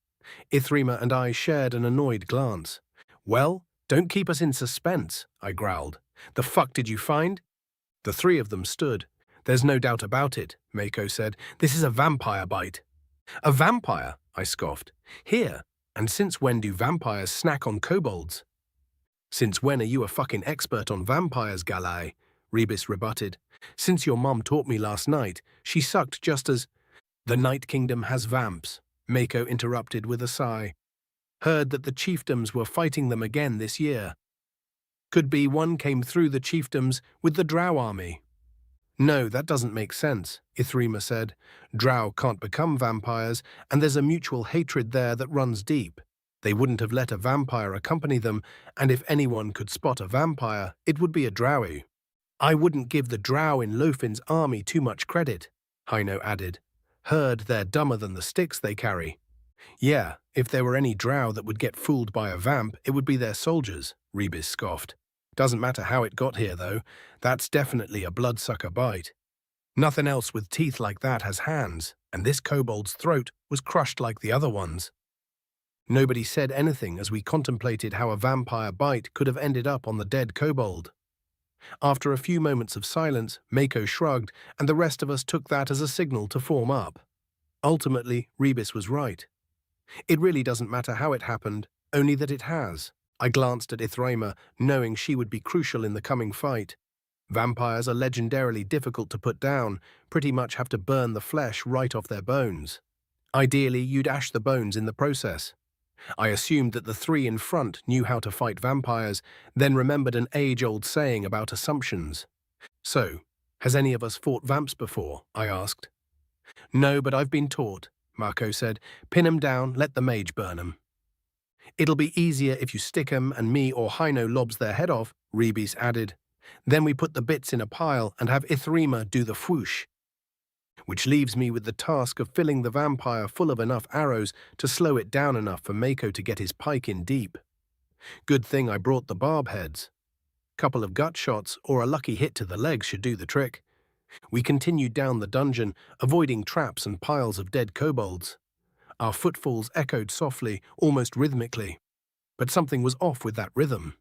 Ithryma and I shared an annoyed glance. "Well, don't keep us in suspense," I growled. "The fuck did you find?" The 3 of them stood. "There's no doubt about it," Mako said. "This is a vampire bite." "A vampire?" I scoffed. "Here, and since when do vampires snack on kobolds?" "Since when are you a fucking expert on vampires, Galai?" Rebis rebutted. "Since your mom taught me last night, she sucked just as—" "The Night Kingdom has vamps," Mako interrupted with a sigh. "Heard that the chiefdoms were fighting them again this year. Could be one came through the chiefdoms with the Drow army." "No, that doesn't make sense," Ithryma said. "Drow can't become vampires, and there's a mutual hatred there that runs deep. They wouldn't have let a vampire accompany them, and if anyone could spot a vampire, it would be a Drow. I wouldn't give the Drow in Lofin's army too much credit," Hino added. "Heard they're dumber than the sticks they carry." "Yeah, if there were any Drow that would get fooled by a vamp, it would be their soldiers," Rebis scoffed. "Doesn't matter how it got here, though. That's definitely a bloodsucker bite. Nothing else with teeth like that has hands, and this kobold's throat was crushed like the other ones." Nobody said anything as we contemplated how a vampire bite could have ended up on the dead kobold. After a few moments of silence, Mako shrugged, and the rest of us took that as a signal to form up. Ultimately, Rebis was right. It really doesn't matter how it happened, only that it has. I glanced at Ithryma, knowing she would be crucial in the coming fight. Vampires are legendarily difficult to put down, pretty much have to burn the flesh right off their bones. Ideally, you'd ash the bones in the process. I assumed that the 3 in front knew how to fight vampires, then remembered an age-old saying about assumptions. "So, has any of us fought vamps before?" I asked. "No, but I've been taught," Mako said. "Pin 'em down, let the mage burn 'em." "It'll be easier if you stick 'em and me or Hino lobs their head off," Rebis added. Then we put the bits in a pile and have Ithrima do the whoosh, which leaves me with the task of filling the vampire full of enough arrows to slow it down enough for Mako to get his pike in deep. Good thing I brought the barb heads. Couple of gut shots or a lucky hit to the legs should do the trick. We continued down the dungeon, avoiding traps and piles of dead kobolds. Our footfalls echoed softly, almost rhythmically. But something was off with that rhythm.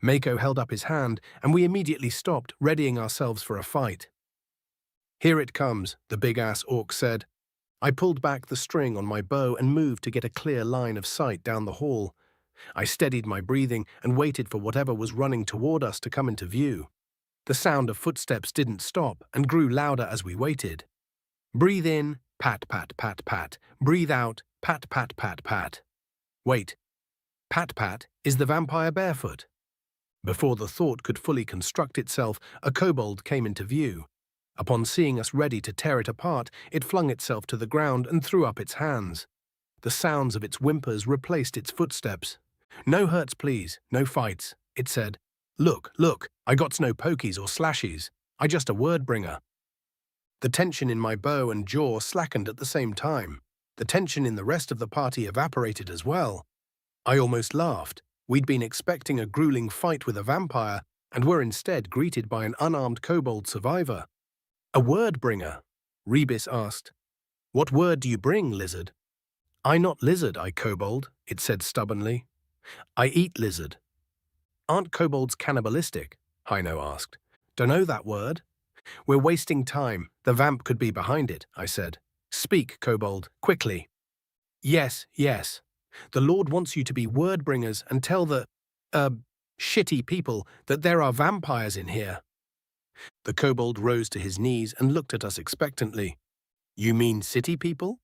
Mako held up his hand, and we immediately stopped, readying ourselves for a fight. "Here it comes," the big-ass orc said. I pulled back the string on my bow and moved to get a clear line of sight down the hall. I steadied my breathing and waited for whatever was running toward us to come into view. The sound of footsteps didn't stop and grew louder as we waited. Breathe in, pat, pat, pat, pat. Breathe out, pat, pat, pat, pat. Wait. Pat, pat is the vampire barefoot. Before the thought could fully construct itself, a kobold came into view. Upon seeing us ready to tear it apart, it flung itself to the ground and threw up its hands. The sounds of its whimpers replaced its footsteps. "No hurts, please, no fights," it said. Look, I got no pokies or slashies. I just a word bringer." The tension in my bow and jaw slackened at the same time. The tension in the rest of the party evaporated as well. I almost laughed. We'd been expecting a grueling fight with a vampire, and were instead greeted by an unarmed kobold survivor. "A word bringer?" Rebis asked. "What word do you bring, lizard?" "I not lizard, I kobold," it said stubbornly. "I eat lizard." "Aren't kobolds cannibalistic?" Heino asked. "Dunno that word." "We're wasting time. The vamp could be behind it," I said. "Speak, kobold, quickly." Yes. The Lord wants you to be word-bringers and tell the, shitty people that there are vampires in here." The kobold rose to his knees and looked at us expectantly. "You mean city people?"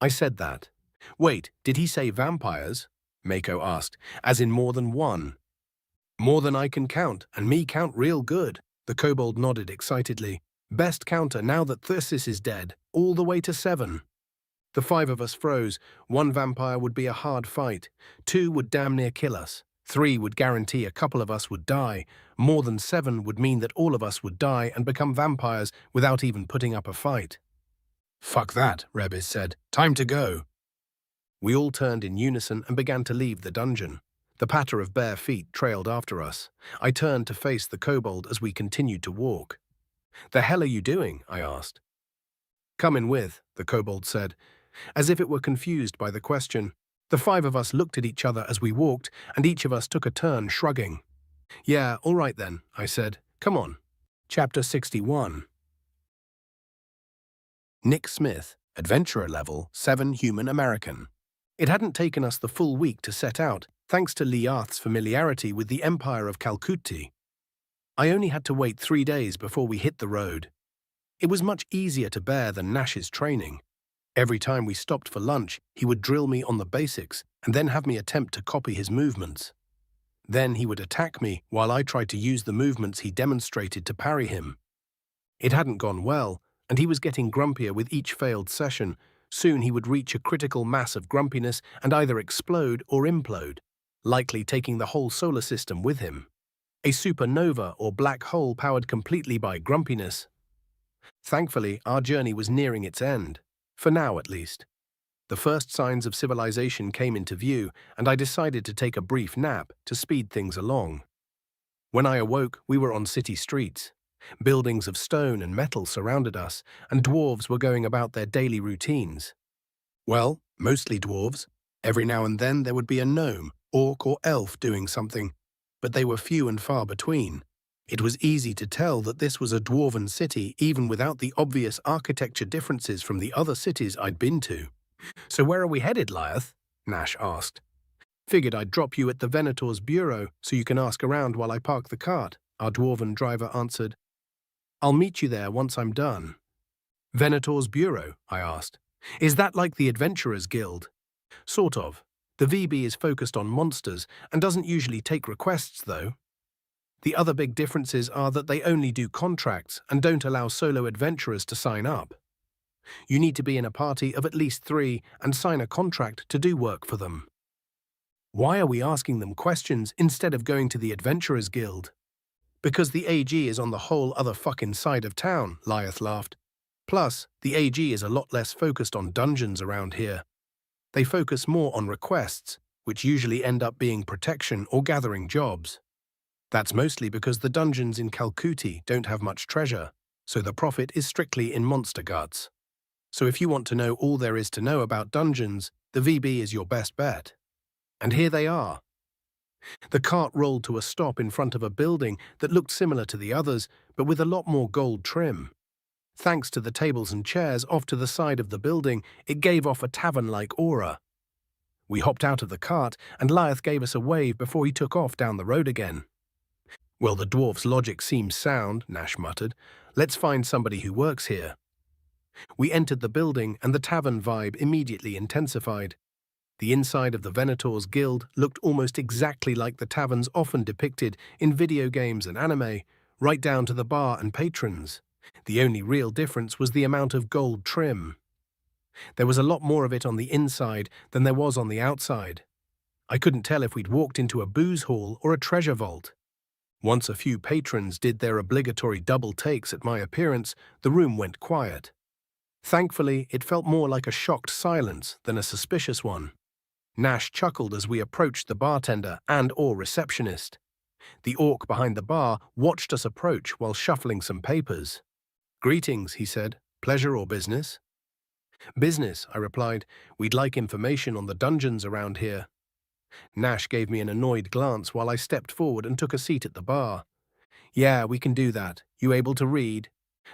I said that. "Wait, did he say vampires?" Mako asked. "As in more than one?" "More than I can count, and me count real good." The kobold nodded excitedly. "Best counter now that Thyrsis is dead, all the way to 7. The 5 of us froze. 1 vampire would be a hard fight. 2 would damn near kill us. 3 would guarantee a couple of us would die. More than 7 would mean that all of us would die and become vampires without even putting up a fight. "Fuck that," Rebis said. "Time to go." We all turned in unison and began to leave the dungeon. The patter of bare feet trailed after us. I turned to face the kobold as we continued to walk. "The hell are you doing?" I asked. "Coming with," the kobold said, as if it were confused by the question. The 5 of us looked at each other as we walked, and each of us took a turn shrugging. "Yeah, all right then," I said. "Come on." Chapter 61. Nick Smith, Adventurer Level 7 Human American. It hadn't taken us the full week to set out, thanks to Liath's familiarity with the Empire of Calcutti. I only had to wait 3 days before we hit the road. It was much easier to bear than Nash's training. Every time we stopped for lunch, he would drill me on the basics and then have me attempt to copy his movements. Then he would attack me while I tried to use the movements he demonstrated to parry him. It hadn't gone well, and he was getting grumpier with each failed session. Soon he would reach a critical mass of grumpiness and either explode or implode, likely taking the whole solar system with him. A supernova or black hole powered completely by grumpiness. Thankfully, our journey was nearing its end. For now, at least. The first signs of civilization came into view, and I decided to take a brief nap to speed things along. When I awoke, we were on city streets. Buildings of stone and metal surrounded us, and dwarves were going about their daily routines. Well, mostly dwarves. Every now and then there would be a gnome, orc, or elf doing something, but they were few and far between. It was easy to tell that this was a dwarven city even without the obvious architecture differences from the other cities I'd been to. "So where are we headed, Liath?" Nash asked. "Figured I'd drop you at the Venator's bureau so you can ask around while I park the cart," our dwarven driver answered. "I'll meet you there once I'm done." "Venator's bureau?" I asked. "Is that like the Adventurers Guild?" "Sort of. The VB is focused on monsters and doesn't usually take requests, though. The other big differences are that they only do contracts and don't allow solo adventurers to sign up. You need to be in a party of at least 3 and sign a contract to do work for them." "Why are we asking them questions instead of going to the Adventurers Guild?" Because the AG is on the whole other fucking side of town, Lyeth laughed. Plus, the AG is a lot less focused on dungeons around here. They focus more on requests, which usually end up being protection or gathering jobs. That's mostly because the dungeons in Calcuti don't have much treasure, so the profit is strictly in monster guts. So if you want to know all there is to know about dungeons, the VB is your best bet. And here they are. The cart rolled to a stop in front of a building that looked similar to the others, but with a lot more gold trim. Thanks to the tables and chairs off to the side of the building, it gave off a tavern-like aura. We hopped out of the cart, and Lyeth gave us a wave before he took off down the road again. Well, the dwarf's logic seems sound, Nash muttered. Let's find somebody who works here. We entered the building, and the tavern vibe immediately intensified. The inside of the Venator's Guild looked almost exactly like the taverns often depicted in video games and anime, right down to the bar and patrons. The only real difference was the amount of gold trim. There was a lot more of it on the inside than there was on the outside. I couldn't tell if we'd walked into a booze hall or a treasure vault. Once a few patrons did their obligatory double takes at my appearance, the room went quiet. Thankfully, it felt more like a shocked silence than a suspicious one. Nash chuckled as we approached the bartender and/or receptionist. The orc behind the bar watched us approach while shuffling some papers. "Greetings," he said. "Pleasure or business?" "Business," I replied. "We'd like information on the dungeons around here." Nash gave me an annoyed glance while I stepped forward and took a seat at the bar. "Yeah, we can do that. You able to read?"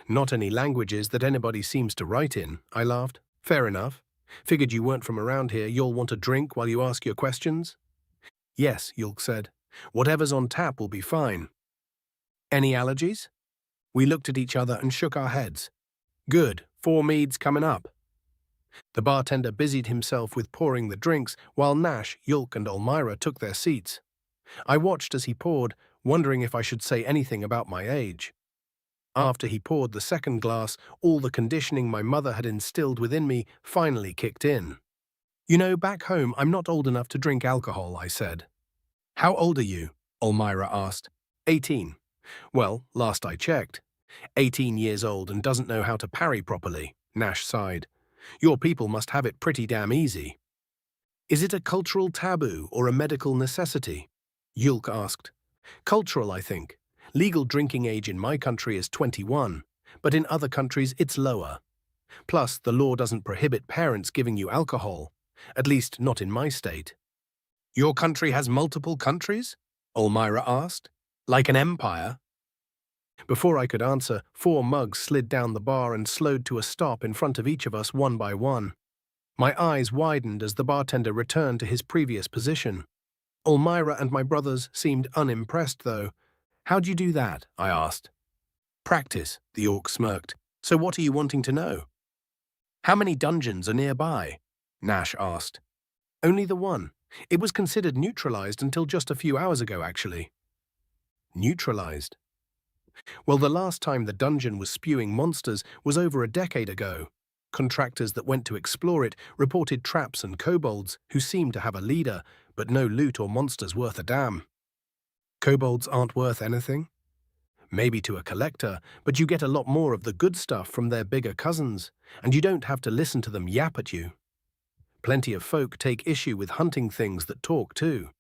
"Not any languages that anybody seems to write in," I laughed. "Fair enough. Figured you weren't from around here. You'll want a drink while you ask your questions?" "Yes," Yulk said. "Whatever's on tap will be fine." "Any allergies?" We looked at each other and shook our heads. "Good. 4 meads coming up." The bartender busied himself with pouring the drinks while Nash, Yulk, and Elmira took their seats. I watched as he poured, wondering if I should say anything about my age. After he poured the second glass, all the conditioning my mother had instilled within me finally kicked in. "You know, back home, I'm not old enough to drink alcohol," I said. "How old are you?" Elmira asked. 18. "Well, last I checked. 18 years old and doesn't know how to parry properly," Nash sighed. "Your people must have it pretty damn easy." "Is it a cultural taboo or a medical necessity?" Yulk asked. "Cultural, I think. Legal drinking age in my country is 21, but in other countries it's lower. Plus, the law doesn't prohibit parents giving you alcohol, at least not in my state." "Your country has multiple countries?" Elmira asked. "Like an empire?" Before I could answer, 4 mugs slid down the bar and slowed to a stop in front of each of us one by one. My eyes widened as the bartender returned to his previous position. Elmira and my brothers seemed unimpressed, though. "How'd you do that?" I asked. "Practice," the orc smirked. "So what are you wanting to know?" "How many dungeons are nearby?" Nash asked. "Only the one. It was considered neutralized until just a few hours ago, actually." Neutralized? Well, the last time the dungeon was spewing monsters was over a decade ago. Contractors that went to explore it reported traps and kobolds who seemed to have a leader, but no loot or monsters worth a damn. Kobolds aren't worth anything? Maybe to a collector, but you get a lot more of the good stuff from their bigger cousins, and you don't have to listen to them yap at you. Plenty of folk take issue with hunting things that talk too.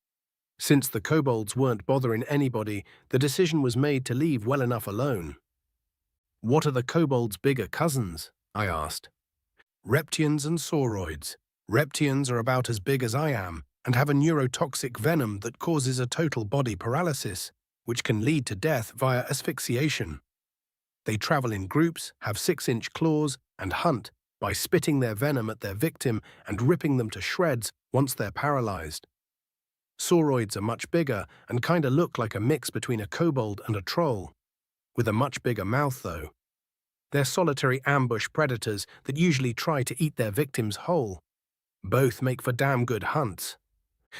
Since the kobolds weren't bothering anybody, the decision was made to leave well enough alone. "What are the kobolds' bigger cousins?" I asked. "Reptians and sauroids. Reptians are about as big as I am and have a neurotoxic venom that causes a total body paralysis, which can lead to death via asphyxiation. They travel in groups, have 6-inch claws, and hunt by spitting their venom at their victim and ripping them to shreds once they're paralyzed. Sauroids are much bigger and kinda look like a mix between a kobold and a troll, with a much bigger mouth though. They're solitary ambush predators that usually try to eat their victims whole. Both make for damn good hunts."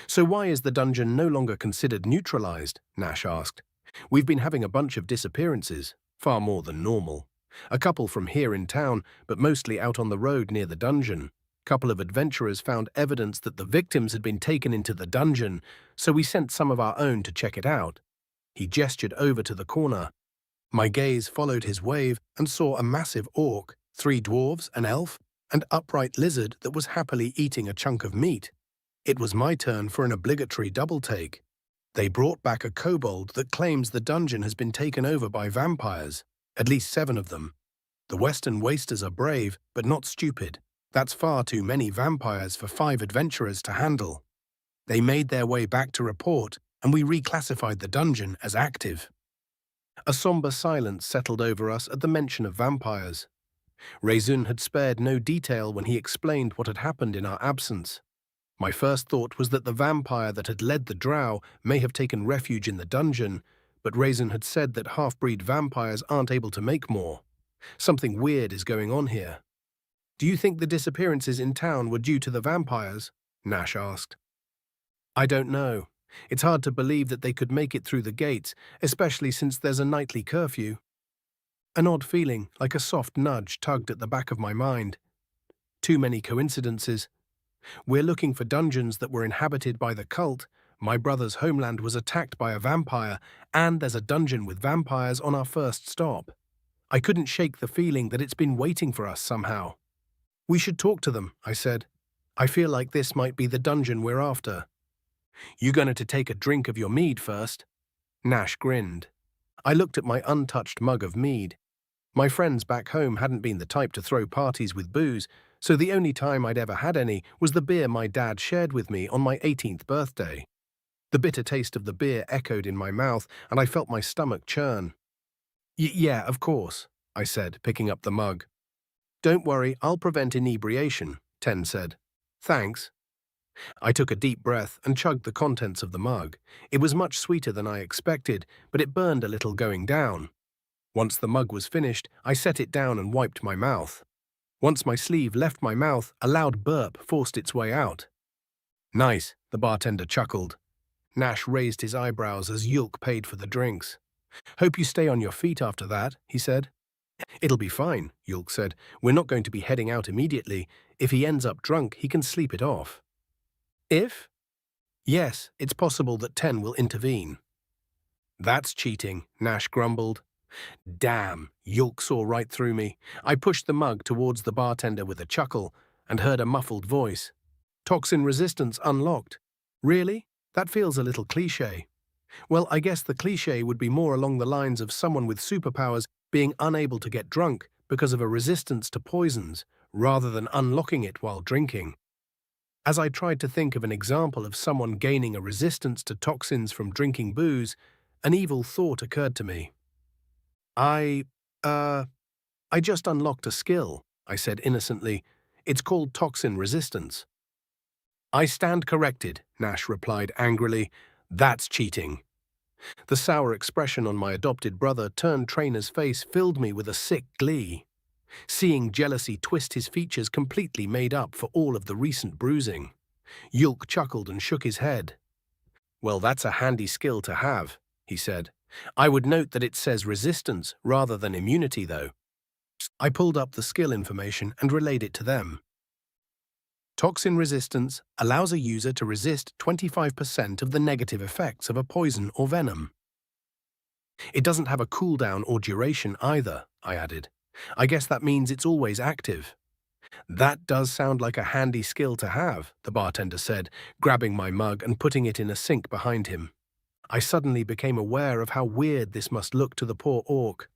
"So why is the dungeon no longer considered neutralized?" Nash asked. "We've been having a bunch of disappearances, far more than normal. A couple from here in town, but mostly out on the road near the dungeon. Couple of adventurers found evidence that the victims had been taken into the dungeon, so we sent some of our own to check it out. He gestured over to the corner. My gaze followed his wave and saw a massive orc, 3 dwarves, an elf, and upright lizard that was happily eating a chunk of meat. It was my turn for an obligatory double-take. They brought back a kobold that claims the dungeon has been taken over by vampires, at least 7 of them. The Western Wasters are brave, but not stupid. That's far too many vampires for 5 adventurers to handle. They made their way back to report, and we reclassified the dungeon as active. A somber silence settled over us at the mention of vampires. Rezun had spared no detail when he explained what had happened in our absence. My first thought was that the vampire that had led the drow may have taken refuge in the dungeon, but Rezun had said that half-breed vampires aren't able to make more. Something weird is going on here. "Do you think the disappearances in town were due to the vampires?" Nash asked. "I don't know. It's hard to believe that they could make it through the gates, especially since there's a nightly curfew." An odd feeling, like a soft nudge, tugged at the back of my mind. Too many coincidences. We're looking for dungeons that were inhabited by the cult, my brother's homeland was attacked by a vampire, and there's a dungeon with vampires on our first stop. I couldn't shake the feeling that it's been waiting for us somehow. "We should talk to them," I said. "I feel like this might be the dungeon we're after." "You going to take a drink of your mead first?" Nash grinned. I looked at my untouched mug of mead. My friends back home hadn't been the type to throw parties with booze, so the only time I'd ever had any was the beer my dad shared with me on my 18th birthday. The bitter taste of the beer echoed in my mouth, and I felt my stomach churn. Yeah, of course," I said, picking up the mug. "Don't worry, I'll prevent inebriation," Ten said. "Thanks." I took a deep breath and chugged the contents of the mug. It was much sweeter than I expected, but it burned a little going down. Once the mug was finished, I set it down and wiped my mouth. Once my sleeve left my mouth, a loud burp forced its way out. "Nice," the bartender chuckled. Nash raised his eyebrows as Yulk paid for the drinks. "Hope you stay on your feet after that," he said. "It'll be fine," Yulk said. "We're not going to be heading out immediately. If he ends up drunk, he can sleep it off." "If?" "Yes, it's possible that Ten will intervene." "That's cheating," Nash grumbled. Damn, Yulk saw right through me. I pushed the mug towards the bartender with a chuckle and heard a muffled voice. "Toxin resistance unlocked." "Really? That feels a little cliché." "Well, I guess the cliché would be more along the lines of someone with superpowers being unable to get drunk because of a resistance to poisons, rather than unlocking it while drinking." As I tried to think of an example of someone gaining a resistance to toxins from drinking booze, an evil thought occurred to me. I just unlocked a skill," I said innocently. "It's called toxin resistance." "I stand corrected," Nash replied angrily. "That's cheating." The sour expression on my adopted brother-turned-trainer's face filled me with a sick glee. Seeing jealousy twist his features completely made up for all of the recent bruising. Yulk chuckled and shook his head. "Well, that's a handy skill to have," he said. "I would note that it says resistance rather than immunity, though." I pulled up the skill information and relayed it to them. Toxin resistance allows a user to resist 25% of the negative effects of a poison or venom. It doesn't have a cooldown or duration either, I added. I guess that means it's always active. "That does sound like a handy skill to have," the bartender said, grabbing my mug and putting it in a sink behind him. I suddenly became aware of how weird this must look to the poor orc.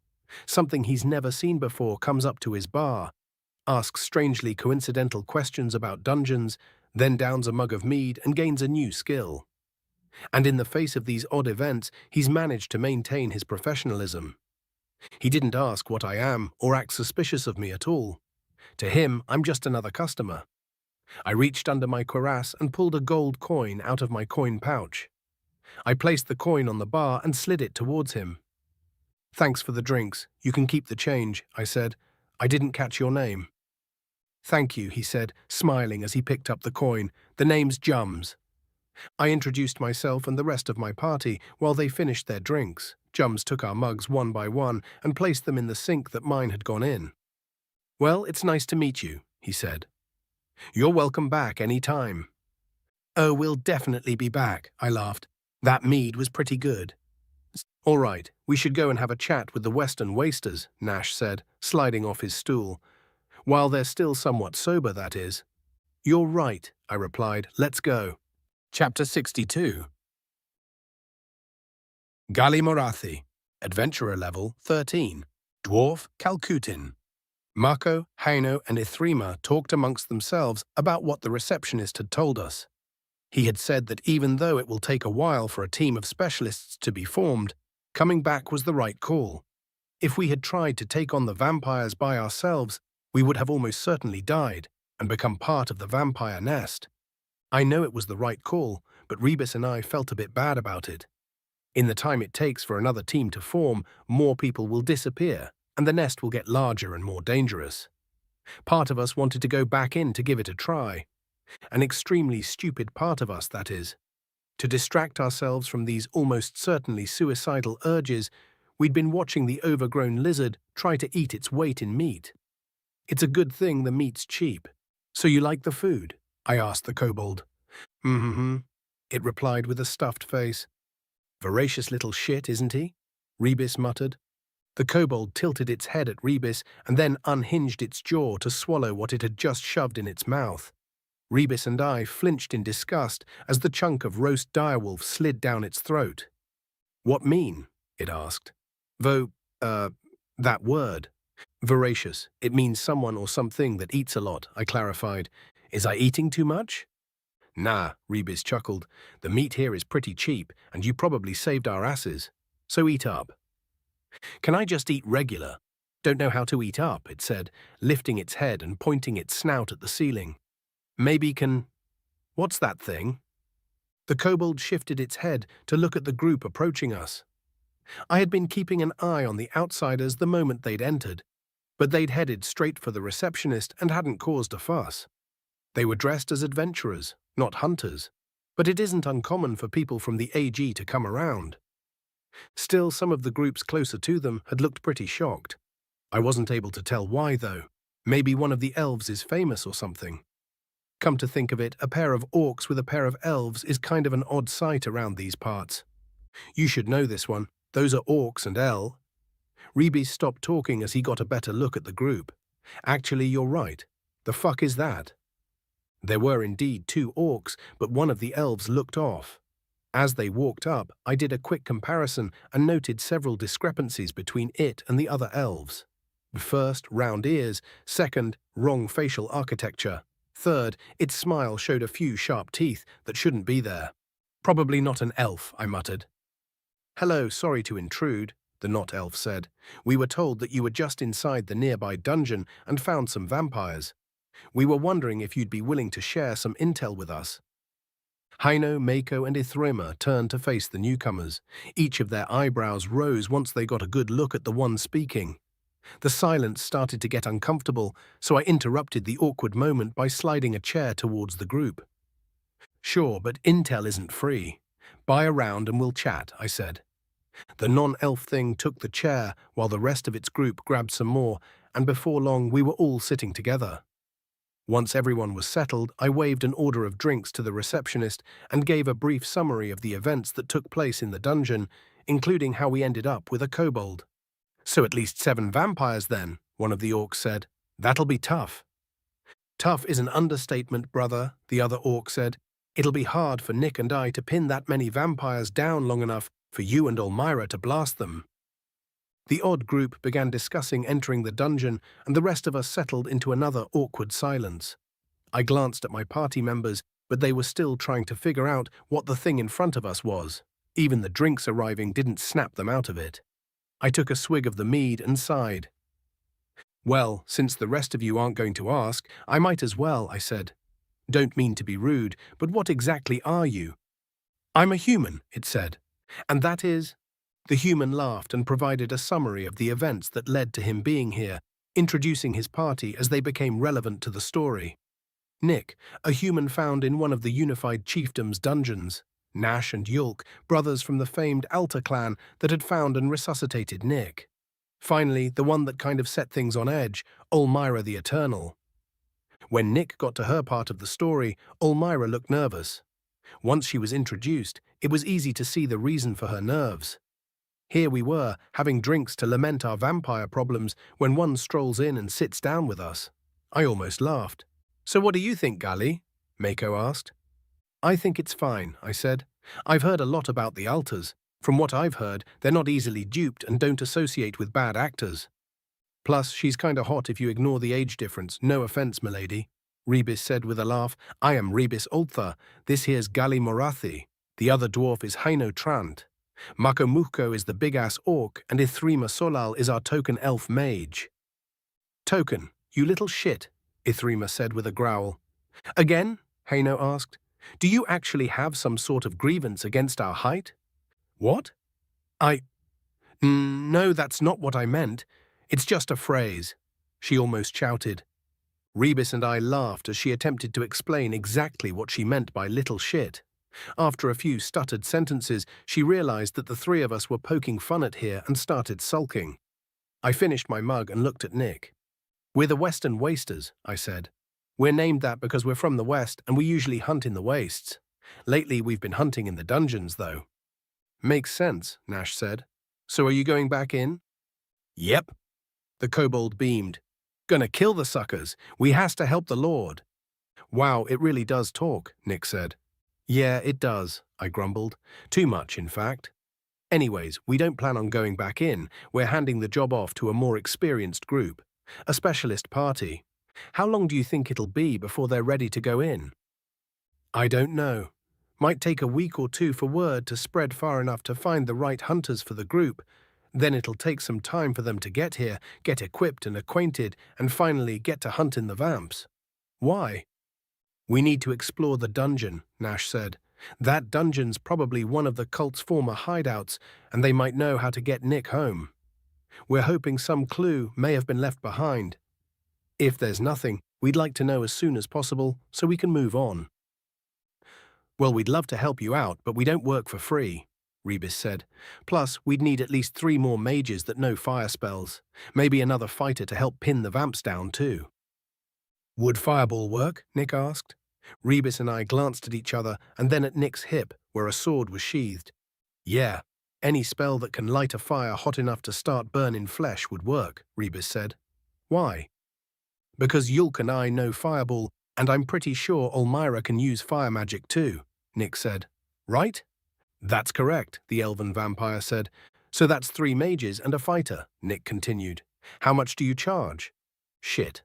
Something he's never seen before comes up to his bar, asks strangely coincidental questions about dungeons, then downs a mug of mead and gains a new skill. And in the face of these odd events, he's managed to maintain his professionalism. He didn't ask what I am or act suspicious of me at all. To him, I'm just another customer. I reached under my cuirass and pulled a gold coin out of my coin pouch. I placed the coin on the bar and slid it towards him. "Thanks for the drinks. You can keep the change," I said. "I didn't catch your name." "Thank you," he said, smiling as he picked up the coin. "The name's Jums." I introduced myself and the rest of my party while they finished their drinks. Jums took our mugs one by one and placed them in the sink that mine had gone in. "Well, it's nice to meet you," he said. "You're welcome back any time." "Oh, we'll definitely be back," I laughed. "That mead was pretty good." All right, we should go and have a chat with the Western Wasters, Nash said, sliding off his stool. While they're still somewhat sober, that is. You're right, I replied. Let's go. Chapter 62. Gali Morathi, Adventurer Level 13, Dwarf Calcutin. Mako, Haino, and Ithrima talked amongst themselves about what the receptionist had told us. He had said that even though it will take a while for a team of specialists to be formed, coming back was the right call. If we had tried to take on the vampires by ourselves, we would have almost certainly died and become part of the vampire nest. I know it was the right call, but Rebus and I felt a bit bad about it. In the time it takes for another team to form, more people will disappear, and the nest will get larger and more dangerous. Part of us wanted to go back in to give it a try. An extremely stupid part of us, that is. To distract ourselves from these almost certainly suicidal urges, we'd been watching the overgrown lizard try to eat its weight in meat. It's a good thing the meat's cheap. So you like the food? I asked the kobold. Mm-hmm, it replied with a stuffed face. Voracious little shit, isn't he? Rebus muttered. The kobold tilted its head at Rebus and then unhinged its jaw to swallow what it had just shoved in its mouth. Rebus and I flinched in disgust as the chunk of roast direwolf slid down its throat. What mean? It asked. That word. Voracious. It means someone or something that eats a lot, I clarified. Is I eating too much? Nah, Rebus chuckled. The meat here is pretty cheap, and you probably saved our asses. So eat up. Can I just eat regular? Don't know how to eat up, it said, lifting its head and pointing its snout at the ceiling. Maybe can... What's that thing? The kobold shifted its head to look at the group approaching us. I had been keeping an eye on the outsiders the moment they'd entered, but they'd headed straight for the receptionist and hadn't caused a fuss. They were dressed as adventurers, not hunters, but it isn't uncommon for people from the AG to come around. Still, some of the groups closer to them had looked pretty shocked. I wasn't able to tell why, though. Maybe one of the elves is famous or something. Come to think of it, a pair of orcs with a pair of elves is kind of an odd sight around these parts. You should know this one. Those are orcs and Rebus stopped talking as he got a better look at the group. Actually, you're right. The fuck is that? There were indeed two orcs, but one of the elves looked off. As they walked up, I did a quick comparison and noted several discrepancies between it and the other elves. First, round ears. Second, wrong facial architecture. Third, its smile showed a few sharp teeth that shouldn't be there. Probably not an elf, I muttered. Hello, sorry to intrude, the not elf said. We were told that you were just inside the nearby dungeon and found some vampires. We were wondering if you'd be willing to share some intel with us. Haino, Mako, and Ithrima turned to face the newcomers. Each of their eyebrows rose once they got a good look at the one speaking. The silence started to get uncomfortable, so I interrupted the awkward moment by sliding a chair towards the group. Sure, but intel isn't free. Buy a round and we'll chat, I said. The non-elf thing took the chair while the rest of its group grabbed some more, and before long we were all sitting together. Once everyone was settled, I waved an order of drinks to the receptionist and gave a brief summary of the events that took place in the dungeon, including how we ended up with a kobold. So at least 7 vampires then, one of the orcs said. That'll be tough. Tough is an understatement, brother, the other orc said. It'll be hard for Nick and I to pin that many vampires down long enough for you and Olmira to blast them. The odd group began discussing entering the dungeon, and the rest of us settled into another awkward silence. I glanced at my party members, but they were still trying to figure out what the thing in front of us was. Even the drinks arriving didn't snap them out of it. I took a swig of the mead and sighed. Well, since the rest of you aren't going to ask, I might as well, I said. Don't mean to be rude, but what exactly are you? I'm a human, it said. And that is... The human laughed and provided a summary of the events that led to him being here, introducing his party as they became relevant to the story. Nick, a human found in one of the unified chiefdom's dungeons. Nash and Yulk, brothers from the famed Alta clan that had found and resuscitated Nick. Finally, the one that kind of set things on edge, Olmira the Eternal. When Nick got to her part of the story, Olmira looked nervous. Once she was introduced, it was easy to see the reason for her nerves. Here we were, having drinks to lament our vampire problems when one strolls in and sits down with us. I almost laughed. "So what do you think, Gali?" Mako asked. "I think it's fine," I said. "I've heard a lot about the altars. From what I've heard, they're not easily duped and don't associate with bad actors. Plus, she's kinda hot if you ignore the age difference. No offense, milady," Rebis said with a laugh. "I am Rebis Ultha. This here's Gali Morathi. The other dwarf is Haino Trant. Makomuko is the big-ass orc, and Ithrima Solal is our token elf mage." "Token, you little shit," Ithrima said with a growl. "Again?" Haino asked. "Do you actually have some sort of grievance against our height?" "What? No, that's not what I meant. It's just a phrase," she almost shouted. Rebis and I laughed as she attempted to explain exactly what she meant by little shit. After a few stuttered sentences, she realized that the three of us were poking fun at her and started sulking. I finished my mug and looked at Nick. "We're the Western Wasters," I said. "We're named that because we're from the West and we usually hunt in the wastes. Lately we've been hunting in the dungeons, though." "Makes sense," Nash said. "So are you going back in?" "Yep." The kobold beamed. "Gonna kill the suckers. We has to help the Lord." "Wow, it really does talk," Nick said. "Yeah, it does," I grumbled. "Too much, in fact. Anyways, we don't plan on going back in. We're handing the job off to a more experienced group. A specialist party. How long do you think it'll be before they're ready to go in?" "I don't know. Might take a week or two for word to spread far enough to find the right hunters for the group. Then it'll take some time for them to get here, get equipped and acquainted, and finally get to hunt in the vamps." "Why?" "We need to explore the dungeon," Nash said. "That dungeon's probably one of the cult's former hideouts, and they might know how to get Nick home. We're hoping some clue may have been left behind. If there's nothing, we'd like to know as soon as possible so we can move on." "Well, we'd love to help you out, but we don't work for free," Rebis said. "Plus, we'd need at least 3 more mages that know fire spells. Maybe another fighter to help pin the vamps down, too." "Would fireball work?" Nick asked. Rebis and I glanced at each other and then at Nick's hip, where a sword was sheathed. "Yeah, any spell that can light a fire hot enough to start burning flesh would work," Rebis said. "Why?" "Because Yulk and I know fireball, and I'm pretty sure Olmyra can use fire magic too," Nick said. "Right?" "That's correct," the elven vampire said. "So that's 3 mages and a fighter," Nick continued. "How much do you charge?" "Shit.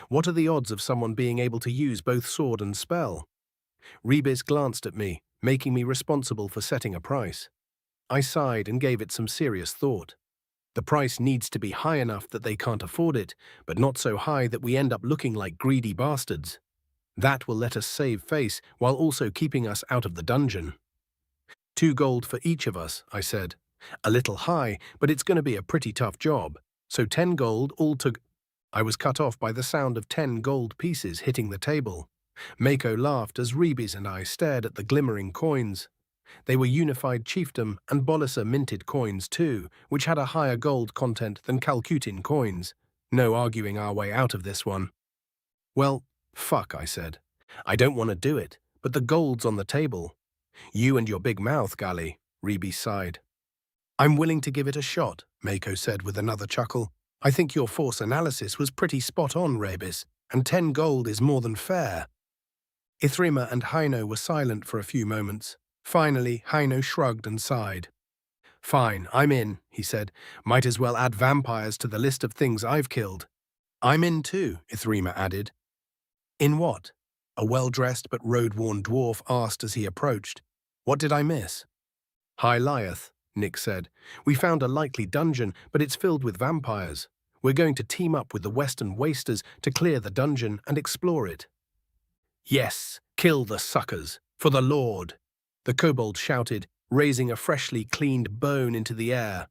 What are the odds of someone being able to use both sword and spell?" Rebis glanced at me, making me responsible for setting a price. I sighed and gave it some serious thought. The price needs to be high enough that they can't afford it, but not so high that we end up looking like greedy bastards. That will let us save face while also keeping us out of the dungeon. 2 gold for each of us," I said. "A little high, but it's going to be a pretty tough job. So 10 gold all to—" I was cut off by the sound of 10 gold pieces hitting the table. Mako laughed as Rebis and I stared at the glimmering coins. They were unified chiefdom and Bolissa minted coins too, which had a higher gold content than Calcutin coins. No arguing our way out of this one. "Well, fuck," I said. "I don't want to do it, but the gold's on the table." "You and your big mouth, Gali," Rebis sighed. "I'm willing to give it a shot," Mako said with another chuckle. "I think your force analysis was pretty spot on, Rebis, and 10 gold is more than fair." Ithrima and Haino were silent for a few moments. Finally, Haino shrugged and sighed. "Fine, I'm in," he said. "Might as well add vampires to the list of things I've killed." "I'm in too," Ithrima added. "In what?" A well-dressed but road-worn dwarf asked as he approached. "What did I miss?" "Hi, Liath," Nick said. "We found a likely dungeon, but it's filled with vampires. We're going to team up with the Western Wasters to clear the dungeon and explore it." "Yes, kill the suckers, for the Lord," the kobold shouted, raising a freshly cleaned bone into the air.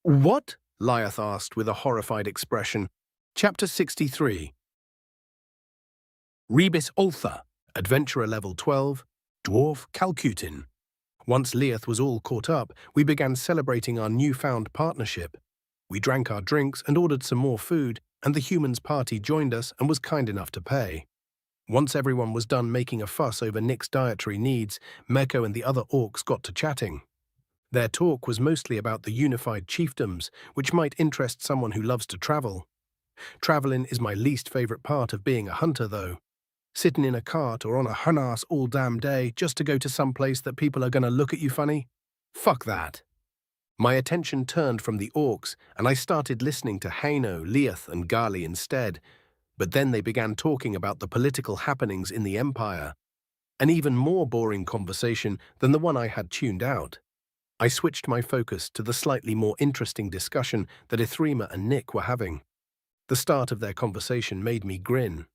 "What?" Liath asked with a horrified expression. Chapter 63. Rebis Ultha, Adventurer Level 12, Dwarf Calcutin. Once Liath was all caught up, we began celebrating our newfound partnership. We drank our drinks and ordered some more food, and the humans' party joined us and was kind enough to pay. Once everyone was done making a fuss over Nick's dietary needs, Meko and the other orcs got to chatting. Their talk was mostly about the unified chiefdoms, which might interest someone who loves to travel. Traveling is my least favorite part of being a hunter, though. Sitting in a cart or on a harness all damn day just to go to some place that people are gonna look at you funny? Fuck that. My attention turned from the orcs, and I started listening to Haino, Leoth, and Gali instead, but then they began talking about the political happenings in the Empire. An even more boring conversation than the one I had tuned out. I switched my focus to the slightly more interesting discussion that Ithrima and Nick were having. The start of their conversation made me grin.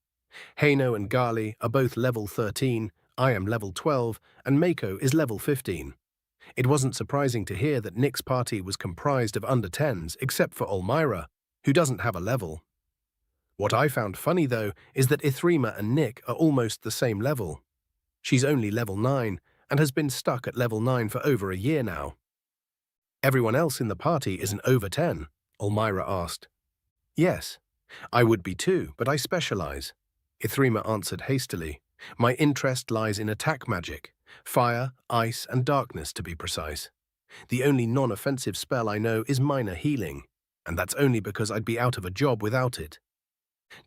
Haino and Gali are both level 13, I am level 12, and Mako is level 15. It wasn't surprising to hear that Nick's party was comprised of under 10s, except for Olmyra, who doesn't have a level. What I found funny, though, is that Ithrima and Nick are almost the same level. She's only level 9, and has been stuck at level 9 for over a year now. Everyone else in the party is an over 10, Olmyra asked. Yes, I would be too, but I specialize, Ithrima answered hastily. My interest lies in attack magic, fire, ice, and darkness to be precise. The only non-offensive spell I know is minor healing, and that's only because I'd be out of a job without it.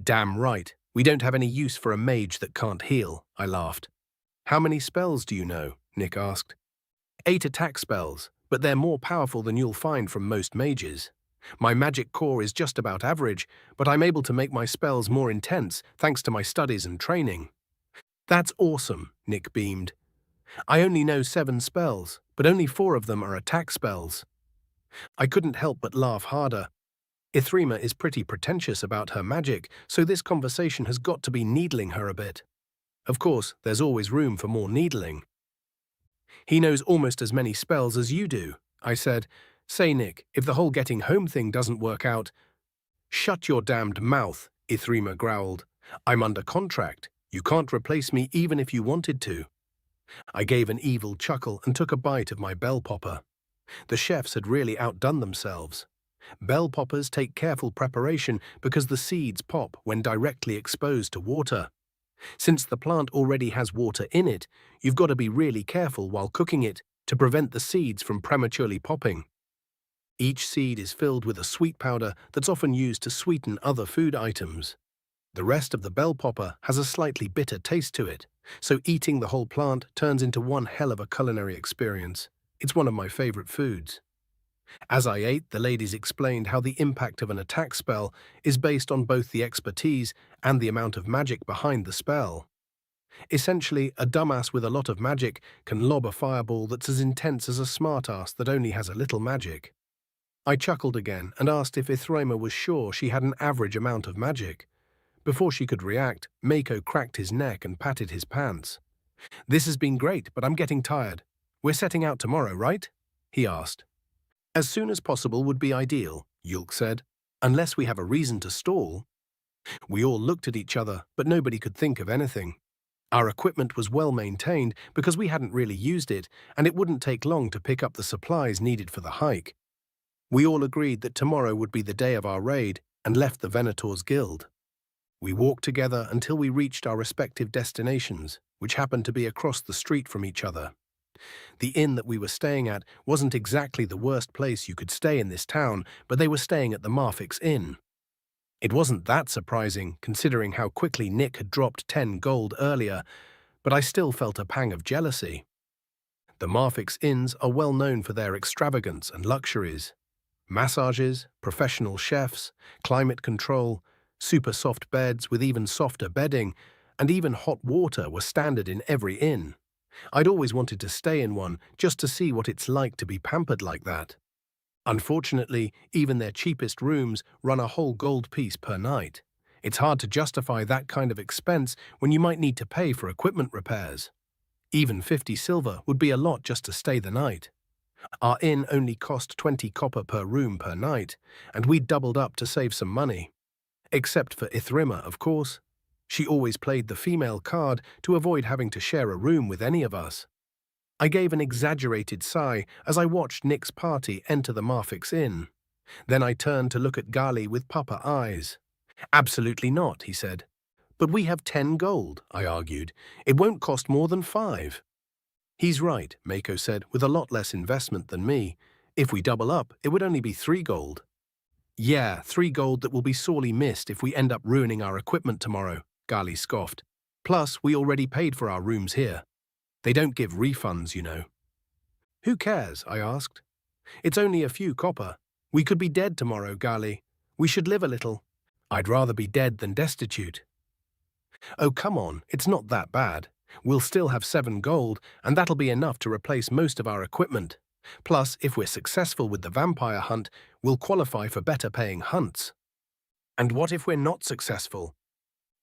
Damn right, we don't have any use for a mage that can't heal, I laughed. How many spells do you know? Nick asked. 8 attack spells, but they're more powerful than you'll find from most mages. My magic core is just about average, but I'm able to make my spells more intense thanks to my studies and training. That's awesome, Nick beamed. I only know 7 spells, but only 4 of them are attack spells. I couldn't help but laugh harder. Ithrima is pretty pretentious about her magic, so this conversation has got to be needling her a bit. Of course, there's always room for more needling. He knows almost as many spells as you do, I said. Say, Nick, if the whole getting home thing doesn't work out— Shut your damned mouth, Ithrima growled. I'm under contract. You can't replace me even if you wanted to. I gave an evil chuckle and took a bite of my bell popper. The chefs had really outdone themselves. Bell poppers take careful preparation because the seeds pop when directly exposed to water. Since the plant already has water in it, you've got to be really careful while cooking it to prevent the seeds from prematurely popping. Each seed is filled with a sweet powder that's often used to sweeten other food items. The rest of the bell popper has a slightly bitter taste to it, so eating the whole plant turns into one hell of a culinary experience. It's one of my favorite foods. As I ate, the ladies explained how the impact of an attack spell is based on both the expertise and the amount of magic behind the spell. Essentially, a dumbass with a lot of magic can lob a fireball that's as intense as a smartass that only has a little magic. I chuckled again and asked if Ithrima was sure she had an average amount of magic. Before she could react, Mako cracked his neck and patted his pants. This has been great, but I'm getting tired. We're setting out tomorrow, right? He asked. As soon as possible would be ideal, Yulk said, unless we have a reason to stall. We all looked at each other, but nobody could think of anything. Our equipment was well maintained because we hadn't really used it, and it wouldn't take long to pick up the supplies needed for the hike. We all agreed that tomorrow would be the day of our raid and left the Venator's Guild. We walked together until we reached our respective destinations, which happened to be across the street from each other. The inn that we were staying at wasn't exactly the worst place you could stay in this town, but they were staying at the Marfix Inn. It wasn't that surprising, considering how quickly Nick had dropped 10 gold earlier, but I still felt a pang of jealousy. The Marfix Inns are well known for their extravagance and luxuries. Massages, professional chefs, climate control, super soft beds with even softer bedding, and even hot water were standard in every inn. I'd always wanted to stay in one just to see what it's like to be pampered like that. Unfortunately, even their cheapest rooms run a whole gold piece per night. It's hard to justify that kind of expense when you might need to pay for equipment repairs. Even 50 silver would be a lot just to stay the night. Our inn only cost 20 copper per room per night, and we'd doubled up to save some money. Except for Ithrima, of course. She always played the female card to avoid having to share a room with any of us. I gave an exaggerated sigh as I watched Nick's party enter the Marfix Inn. Then I turned to look at Gali with pupper eyes. Absolutely not, he said. But we have 10 gold, I argued. It won't cost more than 5. He's right, Mako said, with a lot less investment than me. If we double up, it would only be 3 gold. Yeah, 3 gold that will be sorely missed if we end up ruining our equipment tomorrow, Gali scoffed. Plus, we already paid for our rooms here. They don't give refunds, you know. Who cares? I asked. It's only a few copper. We could be dead tomorrow, Gali. We should live a little. I'd rather be dead than destitute. Oh, come on, it's not that bad. We'll still have 7 gold, and that'll be enough to replace most of our equipment. Plus, if we're successful with the vampire hunt, we'll qualify for better-paying hunts. And what if we're not successful?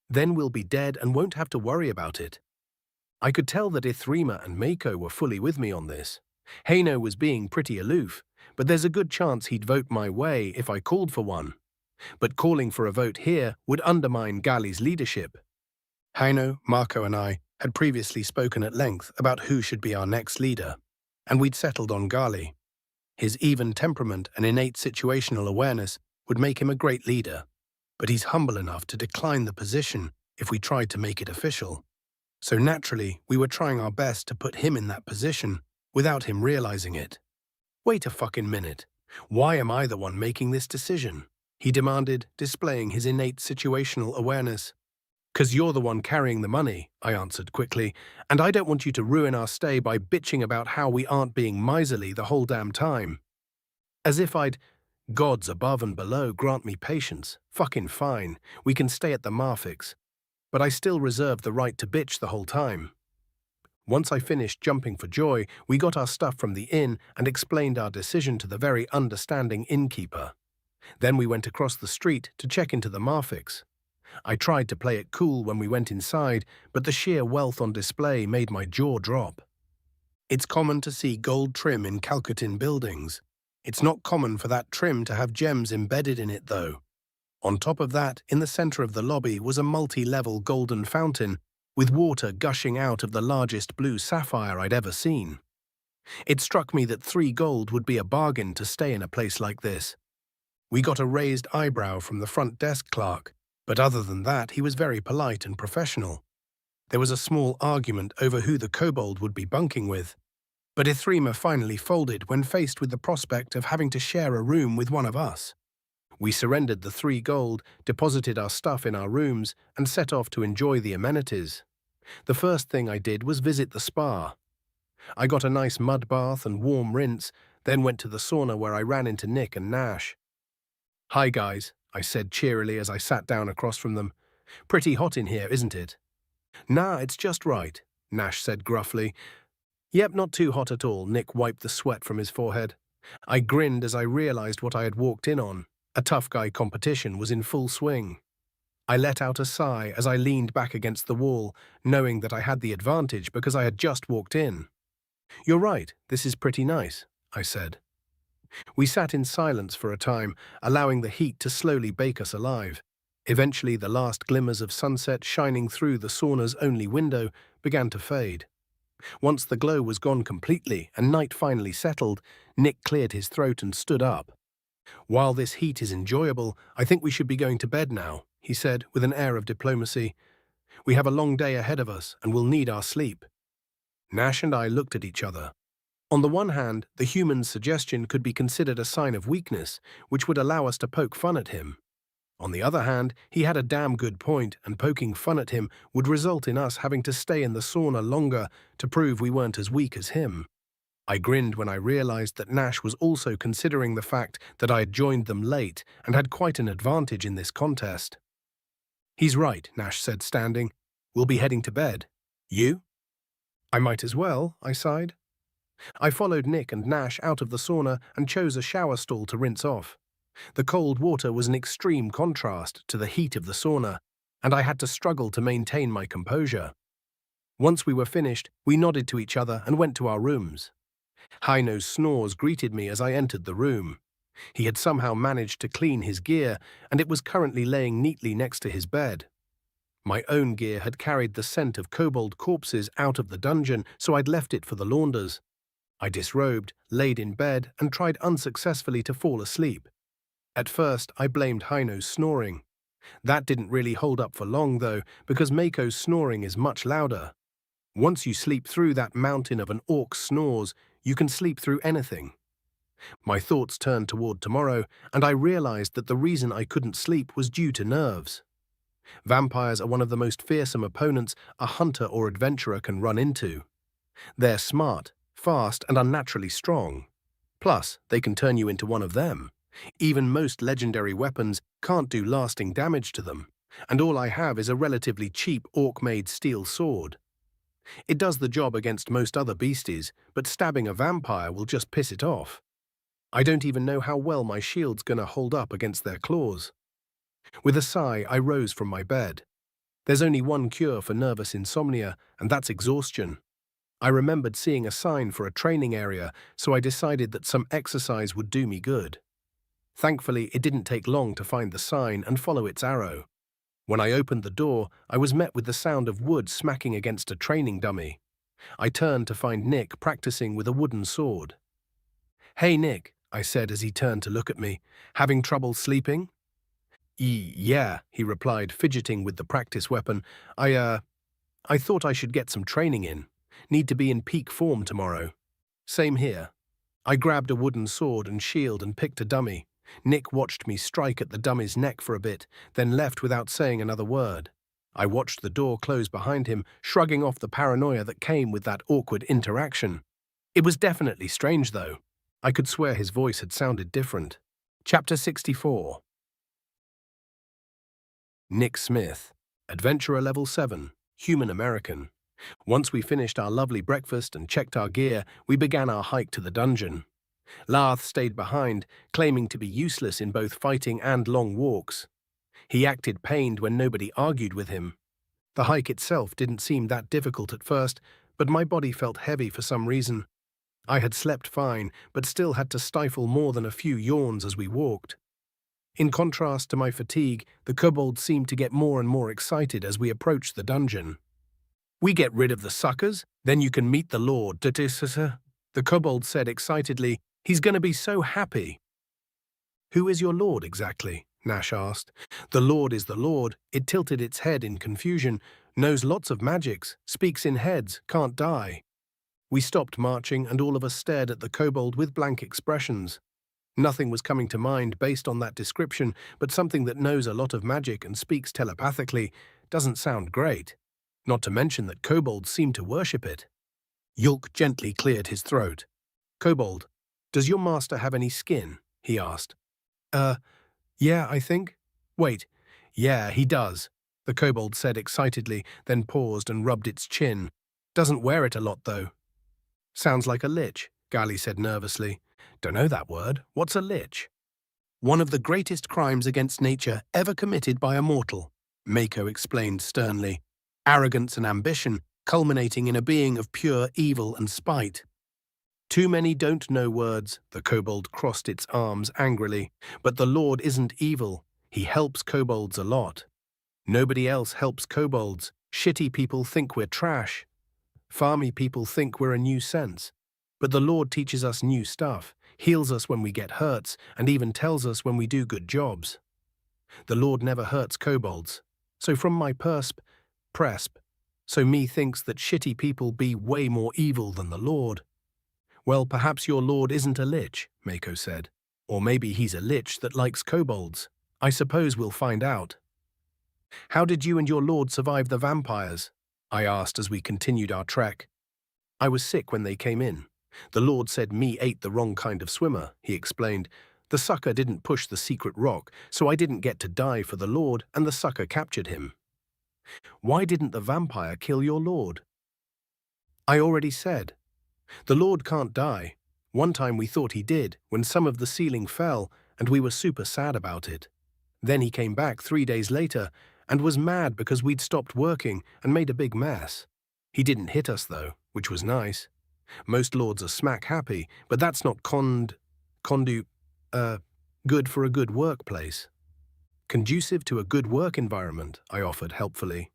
Then we'll be dead and won't have to worry about it. I could tell that Ithrima and Mako were fully with me on this. Haino was being pretty aloof, but there's a good chance he'd vote my way if I called for one. But calling for a vote here would undermine Gali's leadership. Haino, Marco and I had previously spoken at length about who should be our next leader, and we'd settled on Gali. His even temperament and innate situational awareness would make him a great leader, but he's humble enough to decline the position if we tried to make it official. So naturally, we were trying our best to put him in that position without him realizing it. Wait a fucking minute. Why am I the one making this decision? He demanded, displaying his innate situational awareness. 'Cause you're the one carrying the money, I answered quickly, and I don't want you to ruin our stay by bitching about how we aren't being miserly the whole damn time. As if I'd, gods above and below grant me patience. Fucking fine, we can stay at the Marfix. But I still reserve the right to bitch the whole time. Once I finished jumping for joy, we got our stuff from the inn and explained our decision to the very understanding innkeeper. Then we went across the street to check into the Marfix. I tried to play it cool when we went inside, but the sheer wealth on display made my jaw drop. It's common to see gold trim in Calcutan buildings. It's not common for that trim to have gems embedded in it, though. On top of that, in the center of the lobby was a multi-level golden fountain with water gushing out of the largest blue sapphire I'd ever seen. It struck me that 3 gold would be a bargain to stay in a place like this. We got a raised eyebrow from the front desk clerk, but other than that, he was very polite and professional. There was a small argument over who the kobold would be bunking with, but Ithrima finally folded when faced with the prospect of having to share a room with one of us. We surrendered the 3 gold, deposited our stuff in our rooms, and set off to enjoy the amenities. The first thing I did was visit the spa. I got a nice mud bath and warm rinse, then went to the sauna where I ran into Nick and Nash. "Hi guys," I said cheerily as I sat down across from them. "Pretty hot in here, isn't it?" "Nah, it's just right," Nash said gruffly. "Yep, not too hot at all," Nick wiped the sweat from his forehead. I grinned as I realized what I had walked in on. A tough guy competition was in full swing. I let out a sigh as I leaned back against the wall, knowing that I had the advantage because I had just walked in. "You're right, this is pretty nice," I said. We sat in silence for a time, allowing the heat to slowly bake us alive. Eventually, the last glimmers of sunset shining through the sauna's only window began to fade. Once the glow was gone completely and night finally settled, Nick cleared his throat and stood up. "While this heat is enjoyable, I think we should be going to bed now," he said with an air of diplomacy. "We have a long day ahead of us and will need our sleep." Nash and I looked at each other. On the one hand, the human's suggestion could be considered a sign of weakness, which would allow us to poke fun at him. On the other hand, he had a damn good point, and poking fun at him would result in us having to stay in the sauna longer to prove we weren't as weak as him. I grinned when I realized that Nash was also considering the fact that I had joined them late and had quite an advantage in this contest. "He's right," Nash said, standing. "We'll be heading to bed. You?" "I might as well," I sighed. I followed Nick and Nash out of the sauna and chose a shower stall to rinse off. The cold water was an extreme contrast to the heat of the sauna, and I had to struggle to maintain my composure. Once we were finished, we nodded to each other and went to our rooms. Haino's snores greeted me as I entered the room. He had somehow managed to clean his gear, and it was currently laying neatly next to his bed. My own gear had carried the scent of kobold corpses out of the dungeon, so I'd left it for the launders. I disrobed, laid in bed, and tried unsuccessfully to fall asleep. At first, I blamed Haino's snoring. That didn't really hold up for long, though, because Mako's snoring is much louder. Once you sleep through that mountain of an orc's snores, you can sleep through anything. My thoughts turned toward tomorrow, and I realized that the reason I couldn't sleep was due to nerves. Vampires are one of the most fearsome opponents a hunter or adventurer can run into. They're smart, fast, and unnaturally strong. Plus, they can turn you into one of them. Even most legendary weapons can't do lasting damage to them, and all I have is a relatively cheap orc-made steel sword. It does the job against most other beasties, but stabbing a vampire will just piss it off. I don't even know how well my shield's gonna hold up against their claws. With a sigh, I rose from my bed. There's only one cure for nervous insomnia, and that's exhaustion. I remembered seeing a sign for a training area, so I decided that some exercise would do me good. Thankfully, it didn't take long to find the sign and follow its arrow. When I opened the door, I was met with the sound of wood smacking against a training dummy. I turned to find Nick practicing with a wooden sword. "Hey, Nick," I said as he turned to look at me. "Having trouble sleeping?" Yeah," he replied, fidgeting with the practice weapon. I thought I should get some training in. Need to be in peak form tomorrow." "Same here." I grabbed a wooden sword and shield and picked a dummy. Nick watched me strike at the dummy's neck for a bit, then left without saying another word. I watched the door close behind him, shrugging off the paranoia that came with that awkward interaction. It was definitely strange, though. I could swear his voice had sounded different. Chapter 64. Nick Smith, Adventurer Level 7, Human American. Once we finished our lovely breakfast and checked our gear, we began our hike to the dungeon. Larth stayed behind, claiming to be useless in both fighting and long walks. He acted pained when nobody argued with him. The hike itself didn't seem that difficult at first, but my body felt heavy for some reason. I had slept fine, but still had to stifle more than a few yawns as we walked. In contrast to my fatigue, the kobolds seemed to get more and more excited as we approached the dungeon. "We get rid of the suckers, then you can meet the Lord, the kobold said excitedly. "He's going to be so happy." "Who is your Lord exactly?" Nash asked. "The Lord is the Lord." It tilted its head in confusion. "Knows lots of magics, speaks in heads, can't die." We stopped marching and all of us stared at the kobold with blank expressions. Nothing was coming to mind based on that description, but something that knows a lot of magic and speaks telepathically doesn't sound great. Not to mention that kobolds seem to worship it. Yulk gently cleared his throat. "Kobold, does your master have any skin?" he asked. Yeah, I think." "Wait, yeah, he does," the kobold said excitedly, then paused and rubbed its chin. "Doesn't wear it a lot, though." "Sounds like a lich," Gali said nervously. "Don't know that word. What's a lich?" "One of the greatest crimes against nature ever committed by a mortal," Mako explained sternly. "Arrogance and ambition, culminating in a being of pure evil and spite." "Too many don't know words," the kobold crossed its arms angrily. "But the Lord isn't evil. He helps kobolds a lot. Nobody else helps kobolds. Shitty people think we're trash. Farmy people think we're a nuisance. But the Lord teaches us new stuff, heals us when we get hurts, and even tells us when we do good jobs. The Lord never hurts kobolds. So from my presp, so me thinks that shitty people be way more evil than the Lord." "Well, perhaps your Lord isn't a lich," Mako said. "Or maybe he's a lich that likes kobolds. I suppose we'll find out." "How did you and your Lord survive the vampires?" I asked as we continued our trek. "I was sick when they came in. The Lord said me ate the wrong kind of swimmer," he explained. "The sucker didn't push the secret rock, so I didn't get to die for the Lord, and the sucker captured him." "Why didn't the vampire kill your Lord?" "I already said. The Lord can't die. One time we thought he did, when some of the ceiling fell, and we were super sad about it. Then he came back 3 days later, and was mad because we'd stopped working and made a big mess. He didn't hit us, though, which was nice. Most lords are smack happy, but that's not good for a good workplace." "Conducive to a good work environment," I offered helpfully.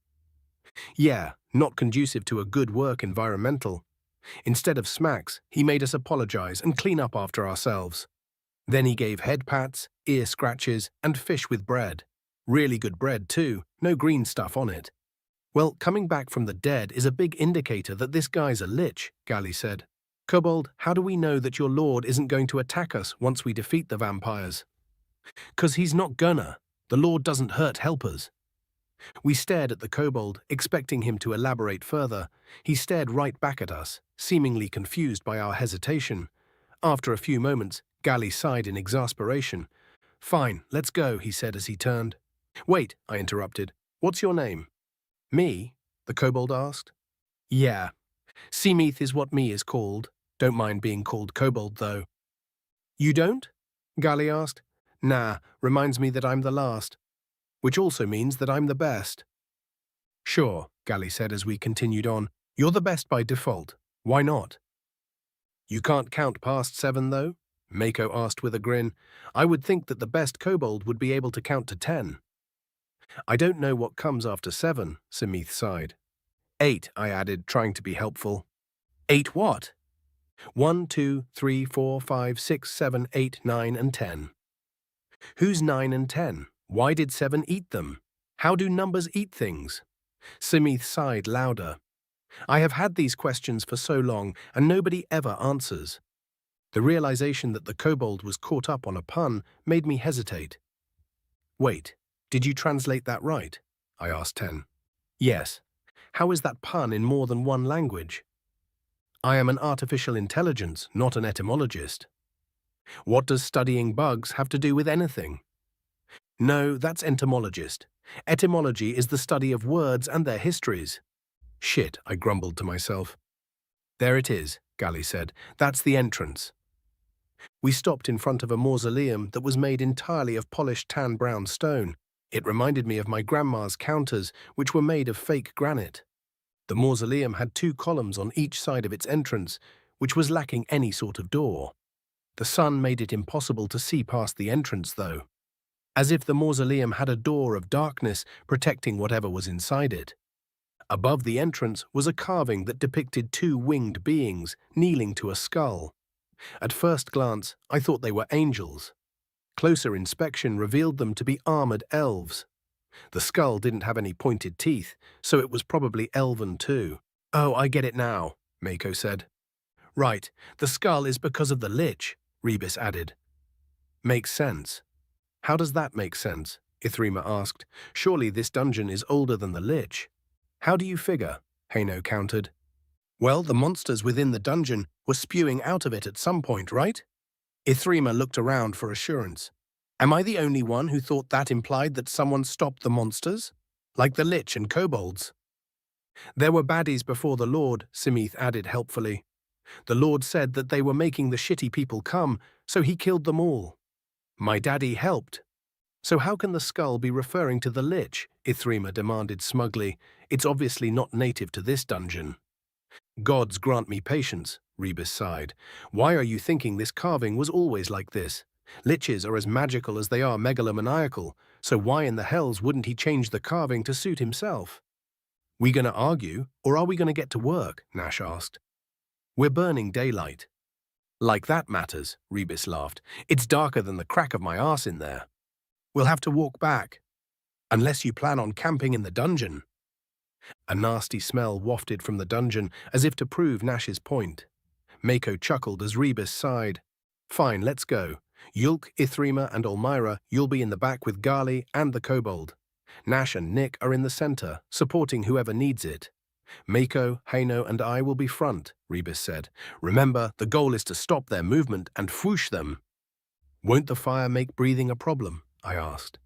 "Yeah, not conducive to a good work environmental. Instead of smacks, he made us apologize and clean up after ourselves. Then he gave head pats, ear scratches, and fish with bread. Really good bread, too, no green stuff on it. Well, coming back from the dead is a big indicator that this guy's a lich, Gali said. Kobold, how do we know that your lord isn't going to attack us once we defeat the vampires? 'Cause he's not gonna. The lord doesn't hurt helpers. We stared at the kobold, expecting him to elaborate further. He stared right back at us, seemingly confused by our hesitation. After a few moments, Gali sighed in exasperation. Fine, let's go, he said as he turned. Wait, I interrupted. What's your name? Me? The kobold asked. Yeah. Seameath is what me is called. Don't mind being called kobold, though. You don't? Gali asked. Nah, reminds me that I'm the last. Which also means that I'm the best. Sure, Gali said as we continued on. You're the best by default. Why not? You can't count past 7, though? Mako asked with a grin. I would think that the best kobold would be able to count to 10. I don't know what comes after 7, Seameath sighed. 8, I added, trying to be helpful. 8 what? 1, 2, 3, 4, 5, 6, 7, 8, 9, and 10. Who's 9 and 10? Why did 7 eat them? How do numbers eat things? Seameath sighed louder. I have had these questions for so long, and nobody ever answers. The realization that the kobold was caught up on a pun made me hesitate. Wait, did you translate that right? I asked 10. Yes. How is that pun in more than one language? I am an artificial intelligence, not an etymologist. What does studying bugs have to do with anything? No, that's entomologist. Etymology is the study of words and their histories. Shit, I grumbled to myself. There it is, Gali said. That's the entrance. We stopped in front of a mausoleum that was made entirely of polished tan-brown stone. It reminded me of my grandma's counters, which were made of fake granite. The mausoleum had 2 columns on each side of its entrance, which was lacking any sort of door. The sun made it impossible to see past the entrance, though, as if the mausoleum had a door of darkness protecting whatever was inside it. Above the entrance was a carving that depicted 2 winged beings kneeling to a skull. At first glance, I thought they were angels. Closer inspection revealed them to be armored elves. The skull didn't have any pointed teeth, so it was probably elven too. Oh, I get it now, Mako said. Right, the skull is because of the lich, Rebus added. Makes sense. How does that make sense? Ithrima asked. Surely this dungeon is older than the lich. How do you figure? Haino countered. Well, the monsters within the dungeon were spewing out of it at some point, right? Ithrima looked around for assurance. Am I the only one who thought that implied that someone stopped the monsters? Like the lich and kobolds? There were baddies before the Lord, Seameath added helpfully. The Lord said that they were making the shitty people come, so he killed them all. My daddy helped. So how can the skull be referring to the lich? Ithrima demanded smugly. It's obviously not native to this dungeon. Gods grant me patience, Rebus sighed. Why are you thinking this carving was always like this? Liches are as magical as they are megalomaniacal, so why in the hells wouldn't he change the carving to suit himself? We gonna argue, or are we gonna get to work? Nash asked. We're burning daylight. Like that matters, Rebus laughed. It's darker than the crack of my arse in there. We'll have to walk back. Unless you plan on camping in the dungeon. A nasty smell wafted from the dungeon, as if to prove Nash's point. Mako chuckled as Rebus sighed. Fine, let's go. Yulk, Ithrima, and Olmyra, you'll be in the back with Gali and the kobold. Nash and Nick are in the center, supporting whoever needs it. Mako, Haino, and I will be front, Rebus said. Remember, the goal is to stop their movement and whoosh them. Won't the fire make breathing a problem? I asked.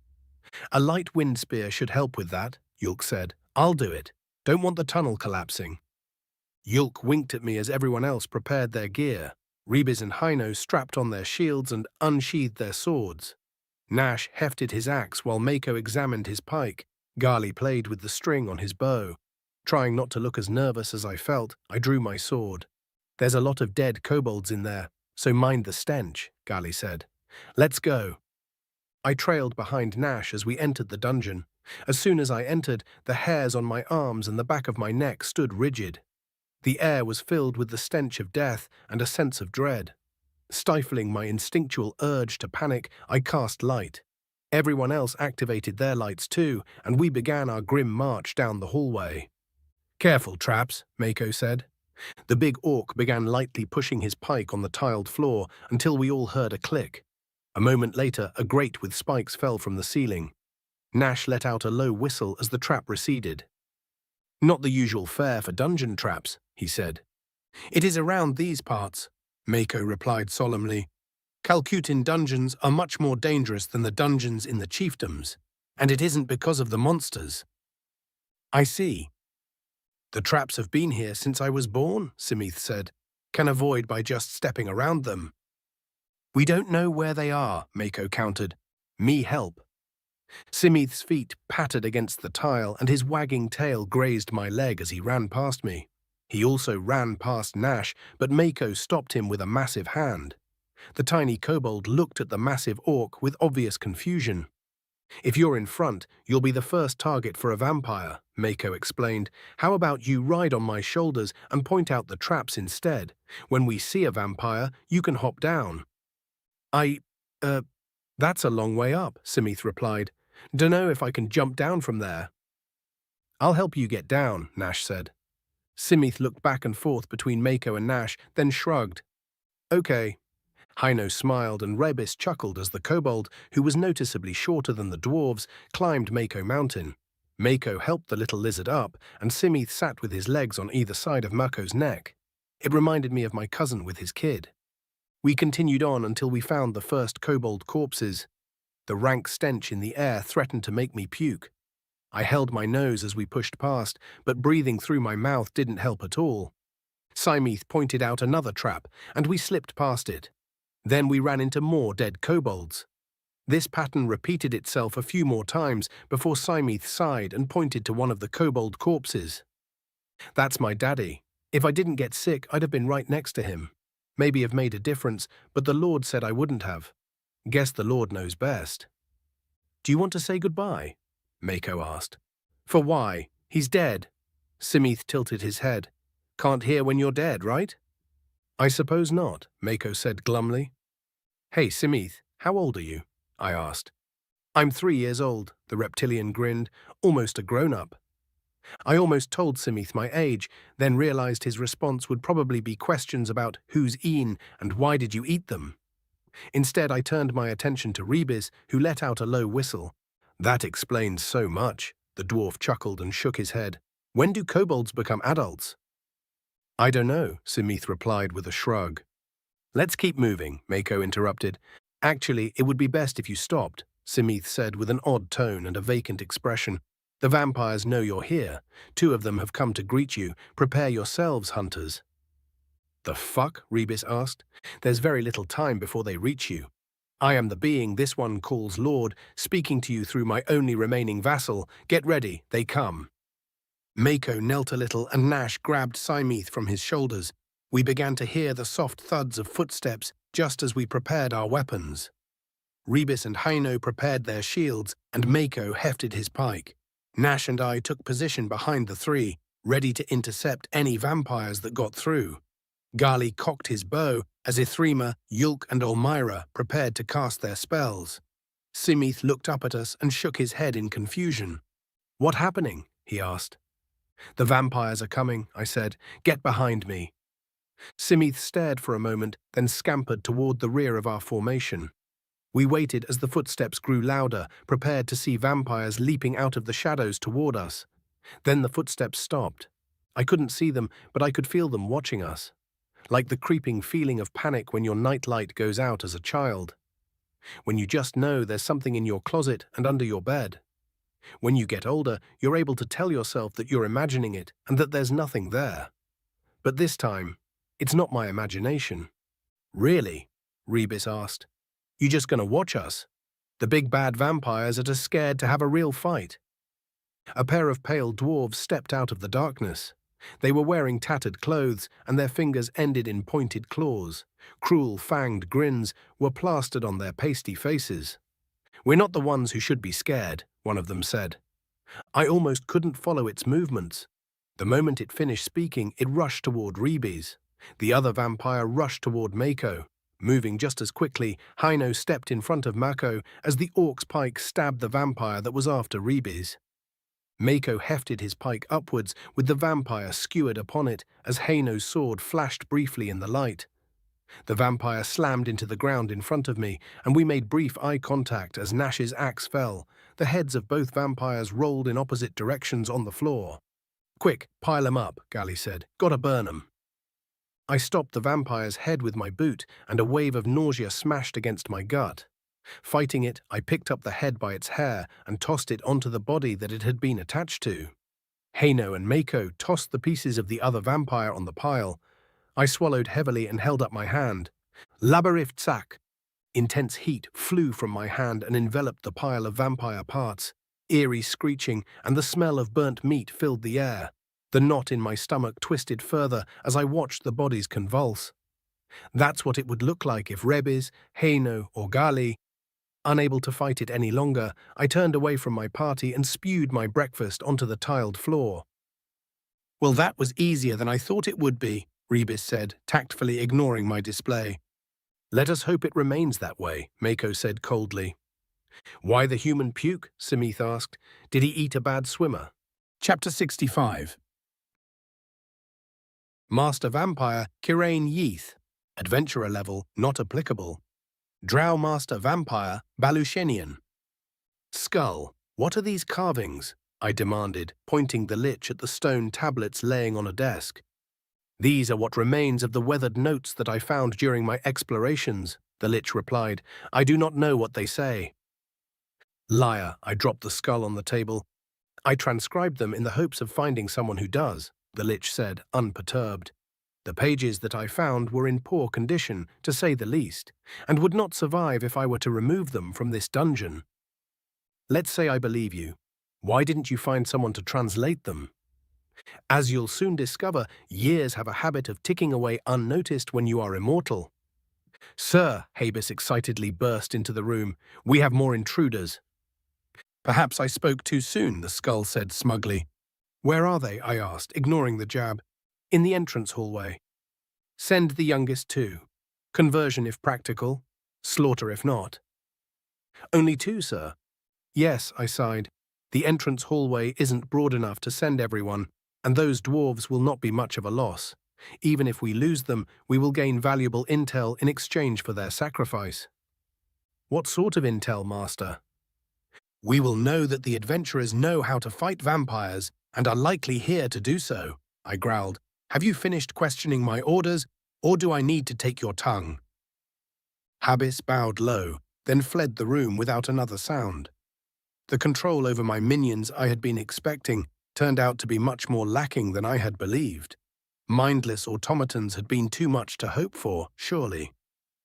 A light wind spear should help with that, Yulk said. I'll do it. Don't want the tunnel collapsing. Yulk winked at me as everyone else prepared their gear. Rebus and Haino strapped on their shields and unsheathed their swords. Nash hefted his axe while Mako examined his pike. Gali played with the string on his bow. Trying not to look as nervous as I felt, I drew my sword. There's a lot of dead kobolds in there, so mind the stench, Gali said. Let's go. I trailed behind Nash as we entered the dungeon. As soon as I entered, the hairs on my arms and the back of my neck stood rigid. The air was filled with the stench of death and a sense of dread. Stifling my instinctual urge to panic, I cast light. Everyone else activated their lights too, and we began our grim march down the hallway. "Careful, traps," Mako said. The big orc began lightly pushing his pike on the tiled floor until we all heard a click. A moment later, a grate with spikes fell from the ceiling. Nash let out a low whistle as the trap receded. "Not the usual fare for dungeon traps," he said. "It is around these parts," Mako replied solemnly. "Calcutin dungeons are much more dangerous than the dungeons in the chiefdoms, and it isn't because of the monsters." "I see. The traps have been here since I was born," Simith said. "Can avoid by just stepping around them." "We don't know where they are," Mako countered. "Me help." Simith's feet pattered against the tile and his wagging tail grazed my leg as he ran past me. He also ran past Nash, but Mako stopped him with a massive hand. The tiny kobold looked at the massive orc with obvious confusion. "If you're in front, you'll be the first target for a vampire," Mako explained. "How about you ride on my shoulders and point out the traps instead? When we see a vampire, you can hop down." That's a long way up," Simith replied. "Dunno if I can jump down from there." "I'll help you get down," Nash said. Simith looked back and forth between Mako and Nash, then shrugged. "Okay." Hino smiled and Rebis chuckled as the kobold, who was noticeably shorter than the dwarves, climbed Mako Mountain. Mako helped the little lizard up, and Simith sat with his legs on either side of Mako's neck. It reminded me of my cousin with his kid. We continued on until we found the first kobold corpses. The rank stench in the air threatened to make me puke. I held my nose as we pushed past, but breathing through my mouth didn't help at all. Simith pointed out another trap, and we slipped past it. Then we ran into more dead kobolds. This pattern repeated itself a few more times before Simith sighed and pointed to one of the kobold corpses. "That's my daddy. If I didn't get sick, I'd have been right next to him. Maybe have made a difference, but the Lord said I wouldn't have. Guess the Lord knows best." "Do you want to say goodbye?" Mako asked. "For why? He's dead." Simith tilted his head. "Can't hear when you're dead, right?" "I suppose not," Mako said glumly. "Hey, Simith, how old are you?" I asked. "I'm 3 years old," the reptilian grinned, "almost a grown-up." I almost told Simith my age, then realized his response would probably be questions about who's Ian and why did you eat them. Instead, I turned my attention to Rebis, who let out a low whistle. "That explains so much," the dwarf chuckled and shook his head. "When do kobolds become adults?" "I don't know," Simith replied with a shrug. "Let's keep moving," Mako interrupted. "Actually, it would be best if you stopped," Simith said with an odd tone and a vacant expression. "The vampires know you're here. 2 of them have come to greet you. Prepare yourselves, hunters." "The fuck?" Rebis asked. "There's very little time before they reach you. I am the being this one calls Lord, speaking to you through my only remaining vassal. Get ready, they come." Mako knelt a little and Nash grabbed Simith from his shoulders. We began to hear the soft thuds of footsteps just as we prepared our weapons. Rebis and Hino prepared their shields, and Mako hefted his pike. Nash and I took position behind the 3, ready to intercept any vampires that got through. Gali cocked his bow as Ithrima, Yulk, and Olmyra prepared to cast their spells. Simith looked up at us and shook his head in confusion. "What happening?" he asked. "The vampires are coming," I said. "Get behind me." Simith stared for a moment, then scampered toward the rear of our formation. We waited as the footsteps grew louder, prepared to see vampires leaping out of the shadows toward us. Then the footsteps stopped. I couldn't see them, but I could feel them watching us. Like the creeping feeling of panic when your nightlight goes out as a child. When you just know there's something in your closet and under your bed. When you get older, you're able to tell yourself that you're imagining it and that there's nothing there. But this time, it's not my imagination. "Really?" Rebis asked. "You just gonna watch us? The big bad vampires are too scared to have a real fight." A pair of pale dwarves stepped out of the darkness. They were wearing tattered clothes, and their fingers ended in pointed claws. Cruel, fanged grins were plastered on their pasty faces. "We're not the ones who should be scared," one of them said. I almost couldn't follow its movements. The moment it finished speaking, it rushed toward Rebis. The other vampire rushed toward Mako. Moving just as quickly, Hino stepped in front of Mako as the orc's pike stabbed the vampire that was after Rebis. Mako hefted his pike upwards with the vampire skewered upon it as Hino's sword flashed briefly in the light. The vampire slammed into the ground in front of me, and we made brief eye contact as Nash's axe fell. The heads of both vampires rolled in opposite directions on the floor. "Quick, pile 'em up," Gali said. "Gotta burn 'em." I stopped the vampire's head with my boot, and a wave of nausea smashed against my gut. Fighting it, I picked up the head by its hair and tossed it onto the body that it had been attached to. Heino and Mako tossed the pieces of the other vampire on the pile. I swallowed heavily and held up my hand. Labyrinth-sak! Intense heat flew from my hand and enveloped the pile of vampire parts. Eerie screeching and the smell of burnt meat filled the air. The knot in my stomach twisted further as I watched the bodies convulse. That's what it would look like if Rebis, Heino, or Gali. Unable to fight it any longer, I turned away from my party and spewed my breakfast onto the tiled floor. "Well, that was easier than I thought it would be," Rebis said, tactfully ignoring my display. "Let us hope it remains that way," Mako said coldly. "Why the human puke?" Simith asked. "Did he eat a bad swimmer?" Chapter 65. Master Vampire Kirain Yeath. Adventurer level not applicable. Drow Master Vampire Balushenian. Skull. What are these carvings? I demanded, pointing the lich at the stone tablets laying on a desk. These are what remains of the weathered notes that I found during my explorations, the lich replied. I do not know what they say. Liar, I dropped the skull on the table. I transcribed them in the hopes of finding someone who does, the lich said, unperturbed. The pages that I found were in poor condition, to say the least, and would not survive if I were to remove them from this dungeon. Let's say I believe you. Why didn't you find someone to translate them? As you'll soon discover, years have a habit of ticking away unnoticed when you are immortal. Sir, Habis excitedly burst into the room, we have more intruders. Perhaps I spoke too soon, the skull said smugly. Where are they? I asked, ignoring the jab. In the entrance hallway. Send the youngest too. Conversion if practical, slaughter if not. Only two, sir. Yes, I sighed. The entrance hallway isn't broad enough to send everyone, and those dwarves will not be much of a loss. Even if we lose them, we will gain valuable intel in exchange for their sacrifice. What sort of intel, Master? We will know that the adventurers know how to fight vampires and are likely here to do so, I growled. Have you finished questioning my orders, or do I need to take your tongue? Habis bowed low, then fled the room without another sound. The control over my minions I had been expecting turned out to be much more lacking than I had believed. Mindless automatons had been too much to hope for, surely.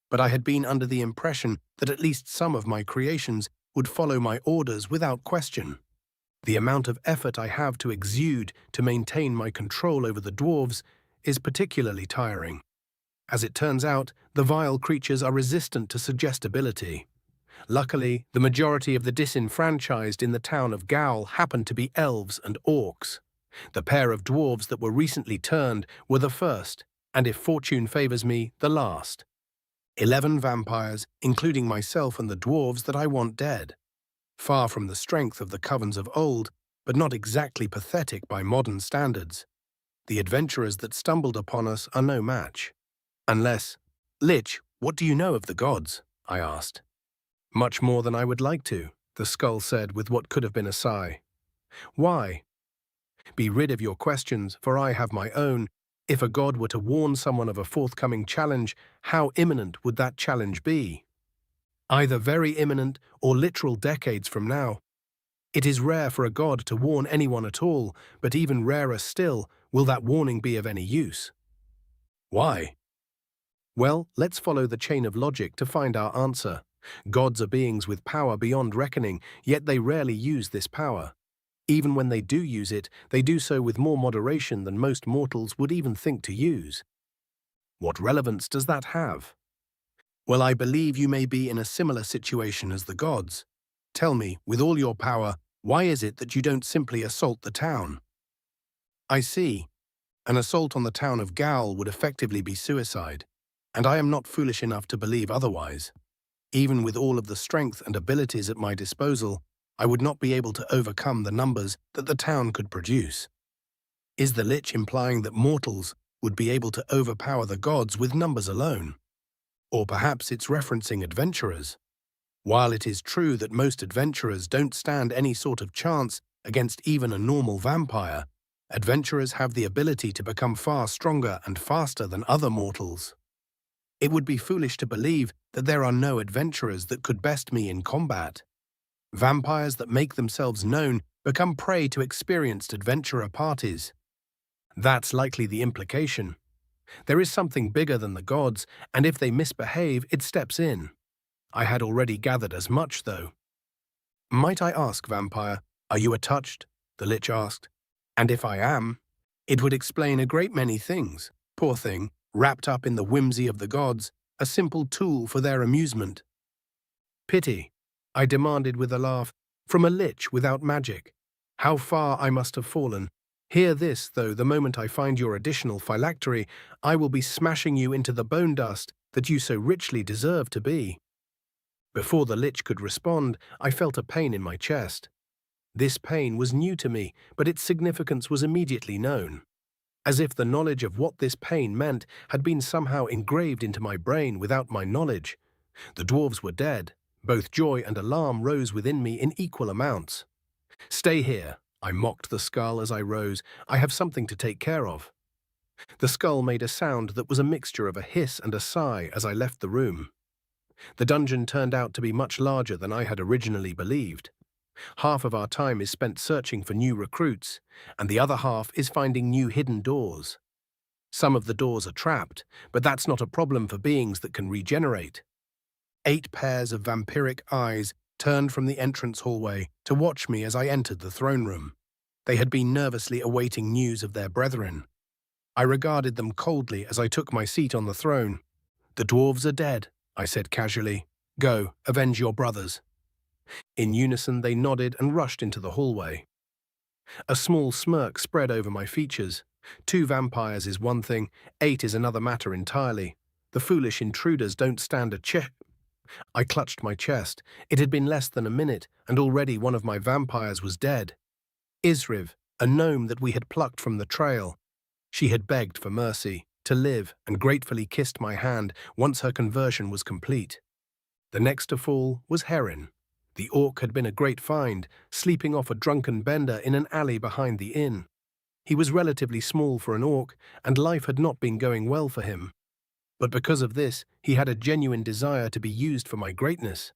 But I had been under the impression that at least some of my creations would follow my orders without question. The amount of effort I have to exude to maintain my control over the dwarves is particularly tiring. As it turns out, the vile creatures are resistant to suggestibility. Luckily, the majority of the disenfranchised in the town of Gaul happened to be elves and orcs. The pair of dwarves that were recently turned were the first, and if fortune favors me, the last. 11 vampires, including myself and the dwarves that I want dead. Far from the strength of the covens of old, but not exactly pathetic by modern standards. The adventurers that stumbled upon us are no match. Unless, Lich, what do you know of the gods? I asked. Much more than I would like to, the skull said with what could have been a sigh. Why? Be rid of your questions, for I have my own. If a god were to warn someone of a forthcoming challenge, how imminent would that challenge be? Either very imminent or literal decades from now. It is rare for a god to warn anyone at all, but even rarer still, will that warning be of any use? Why? Well, let's follow the chain of logic to find our answer. Gods are beings with power beyond reckoning, yet they rarely use this power. Even when they do use it, they do so with more moderation than most mortals would even think to use. What relevance does that have? Well, I believe you may be in a similar situation as the gods. Tell me, with all your power, why is it that you don't simply assault the town? I see. An assault on the town of Gaul would effectively be suicide. and I am not foolish enough to believe otherwise. Even with all of the strength and abilities at my disposal, I would not be able to overcome the numbers that the town could produce. Is the Lich implying that mortals would be able to overpower the gods with numbers alone? Or perhaps it's referencing adventurers. While it is true that most adventurers don't stand any sort of chance against even a normal vampire, adventurers have the ability to become far stronger and faster than other mortals. It would be foolish to believe that there are no adventurers that could best me in combat. Vampires that make themselves known become prey to experienced adventurer parties. That's likely the implication. There is something bigger than the gods, and if they misbehave, it steps in. I had already gathered as much, though. Might I ask, vampire, are you touched? The Lich asked. And if I am, it would explain a great many things. Poor thing, wrapped up in the whimsy of the gods, a simple tool for their amusement. Pity, I demanded with a laugh, from a Lich without magic. How far I must have fallen. Hear this, though, the moment I find your additional phylactery, I will be smashing you into the bone dust that you so richly deserve to be. Before the Lich could respond, I felt a pain in my chest. This pain was new to me, but its significance was immediately known. As if the knowledge of what this pain meant had been somehow engraved into my brain without my knowledge. The dwarves were dead. Both joy and alarm rose within me in equal amounts. Stay here, I mocked the skull as I rose. I have something to take care of. The skull made a sound that was a mixture of a hiss and a sigh as I left the room. The dungeon turned out to be much larger than I had originally believed. Half of our time is spent searching for new recruits, and the other half is finding new hidden doors. Some of the doors are trapped, but that's not a problem for beings that can regenerate. 8 pairs of vampiric eyes turned from the entrance hallway to watch me as I entered the throne room. They had been nervously awaiting news of their brethren. I regarded them coldly as I took my seat on the throne. The dwarves are dead, I said casually. Go, avenge your brothers. In unison, they nodded and rushed into the hallway. A small smirk spread over my features. 2 vampires is one thing, 8 is another matter entirely. The foolish intruders don't stand a check. I clutched my chest. It had been less than a minute, and already one of my vampires was dead. Isriv, a gnome that we had plucked from the trail. She had begged for mercy, to live, and gratefully kissed my hand once her conversion was complete. The next to fall was Heron. The orc had been a great find, sleeping off a drunken bender in an alley behind the inn. He was relatively small for an orc, and life had not been going well for him. But because of this, he had a genuine desire to be used for my greatness.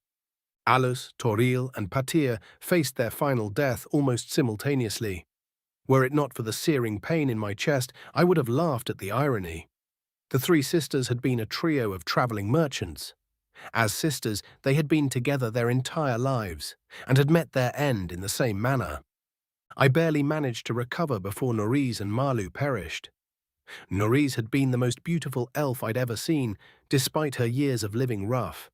Alus, Toril, and Patir faced their final death almost simultaneously. Were it not for the searing pain in my chest, I would have laughed at the irony. The 3 sisters had been a trio of traveling merchants. As sisters, they had been together their entire lives, and had met their end in the same manner. I barely managed to recover before Noriz and Malu perished. Noriz had been the most beautiful elf I'd ever seen, despite her years of living rough.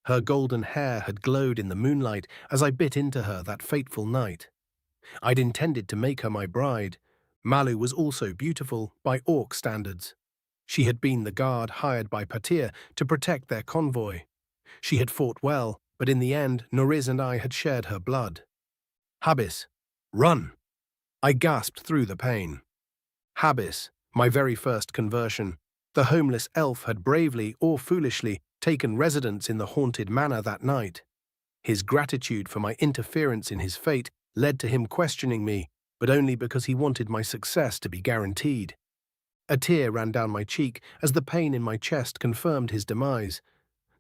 Her golden hair had glowed in the moonlight as I bit into her that fateful night. I'd intended to make her my bride. Malu was also beautiful by orc standards. She had been the guard hired by Patir to protect their convoy. She had fought well, but in the end, Noriz and I had shared her blood. Habis, run! I gasped through the pain. Habis, my very first conversion. The homeless elf had bravely or foolishly taken residence in the haunted manor that night. His gratitude for my interference in his fate led to him questioning me, but only because he wanted my success to be guaranteed. A tear ran down my cheek as the pain in my chest confirmed his demise.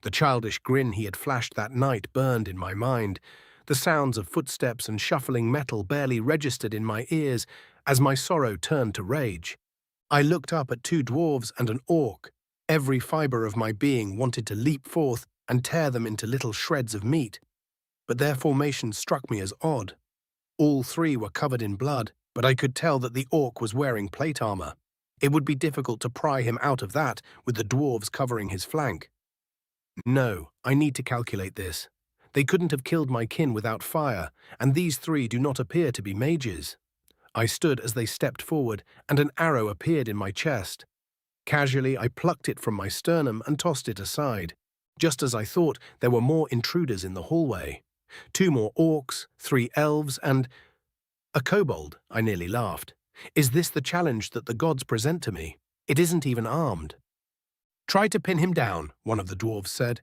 The childish grin he had flashed that night burned in my mind. The sounds of footsteps and shuffling metal barely registered in my ears as my sorrow turned to rage. I looked up at 2 dwarves and an orc. Every fiber of my being wanted to leap forth and tear them into little shreds of meat. But their formation struck me as odd. All 3 were covered in blood, but I could tell that the orc was wearing plate armor. It would be difficult to pry him out of that with the dwarves covering his flank. No, I need to calculate this. They couldn't have killed my kin without fire, and these 3 do not appear to be mages. I stood as they stepped forward, and an arrow appeared in my chest. Casually, I plucked it from my sternum and tossed it aside. Just as I thought, there were more intruders in the hallway. 2 more orcs, 3 elves, and a kobold. I nearly laughed. Is this the challenge that the gods present to me? It isn't even armed. Try to pin him down, one of the dwarves said.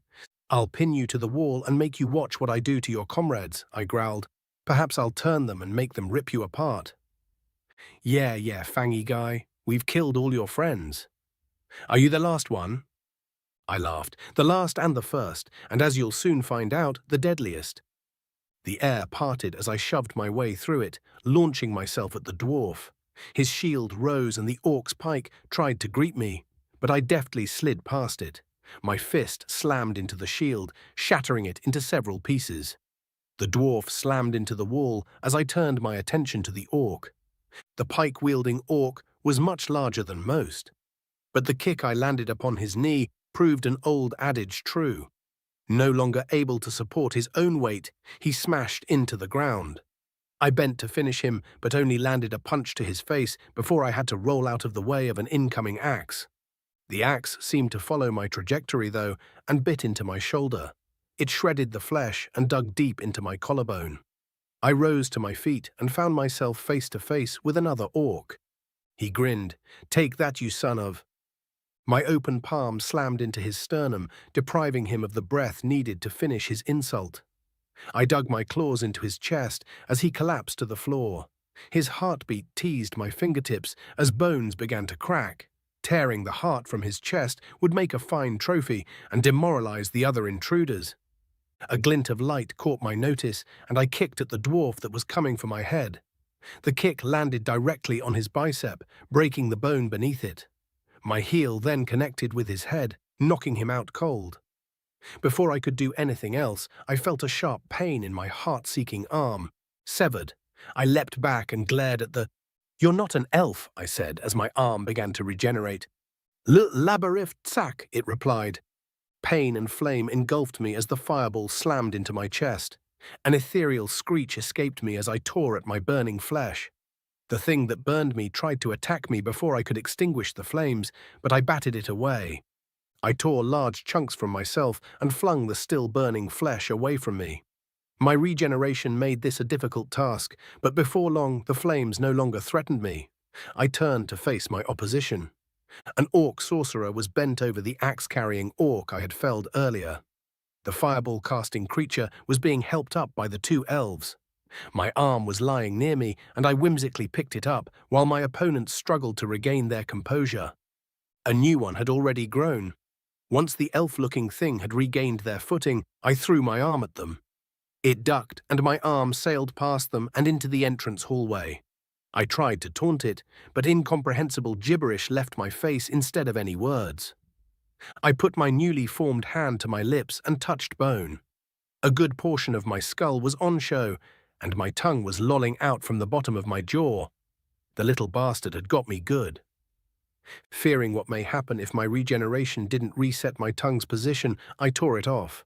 I'll pin you to the wall and make you watch what I do to your comrades, I growled. Perhaps I'll turn them and make them rip you apart. Yeah, fangy guy. We've killed all your friends. Are you the last one? I laughed. The last and the first, and as you'll soon find out, the deadliest. The air parted as I shoved my way through it, launching myself at the dwarf. His shield rose and the orc's pike tried to greet me, but I deftly slid past it. My fist slammed into the shield, shattering it into several pieces. The dwarf slammed into the wall as I turned my attention to the orc. The pike-wielding orc was much larger than most, but the kick I landed upon his knee proved an old adage true. No longer able to support his own weight, he smashed into the ground. I bent to finish him, but only landed a punch to his face before I had to roll out of the way of an incoming axe. The axe seemed to follow my trajectory, though, and bit into my shoulder. It shredded the flesh and dug deep into my collarbone. I rose to my feet and found myself face to face with another orc. He grinned. "Take that, you son of..." My open palm slammed into his sternum, depriving him of the breath needed to finish his insult. I dug my claws into his chest as he collapsed to the floor. His heartbeat teased my fingertips as bones began to crack. Tearing the heart from his chest would make a fine trophy and demoralize the other intruders. A glint of light caught my notice, and I kicked at the dwarf that was coming for my head. The kick landed directly on his bicep, breaking the bone beneath it. My heel then connected with his head, knocking him out cold. Before I could do anything else, I felt a sharp pain in my heart-seeking arm. Severed. I leapt back and glared at the... "You're not an elf," I said as my arm began to regenerate. "Labyrinth tsak," it replied. Pain and flame engulfed me as the fireball slammed into my chest. An ethereal screech escaped me as I tore at my burning flesh. The thing that burned me tried to attack me before I could extinguish the flames, but I batted it away. I tore large chunks from myself and flung the still burning flesh away from me. My regeneration made this a difficult task, but before long the flames no longer threatened me. I turned to face my opposition. An orc sorcerer was bent over the axe-carrying orc I had felled earlier. The fireball-casting creature was being helped up by the 2 elves. My arm was lying near me, and I whimsically picked it up, while my opponents struggled to regain their composure. A new one had already grown. Once the elf-looking thing had regained their footing, I threw my arm at them. It ducked, and my arm sailed past them and into the entrance hallway. I tried to taunt it, but incomprehensible gibberish left my face instead of any words. I put my newly formed hand to my lips and touched bone. A good portion of my skull was on show, and my tongue was lolling out from the bottom of my jaw. The little bastard had got me good. Fearing what may happen if my regeneration didn't reset my tongue's position, I tore it off.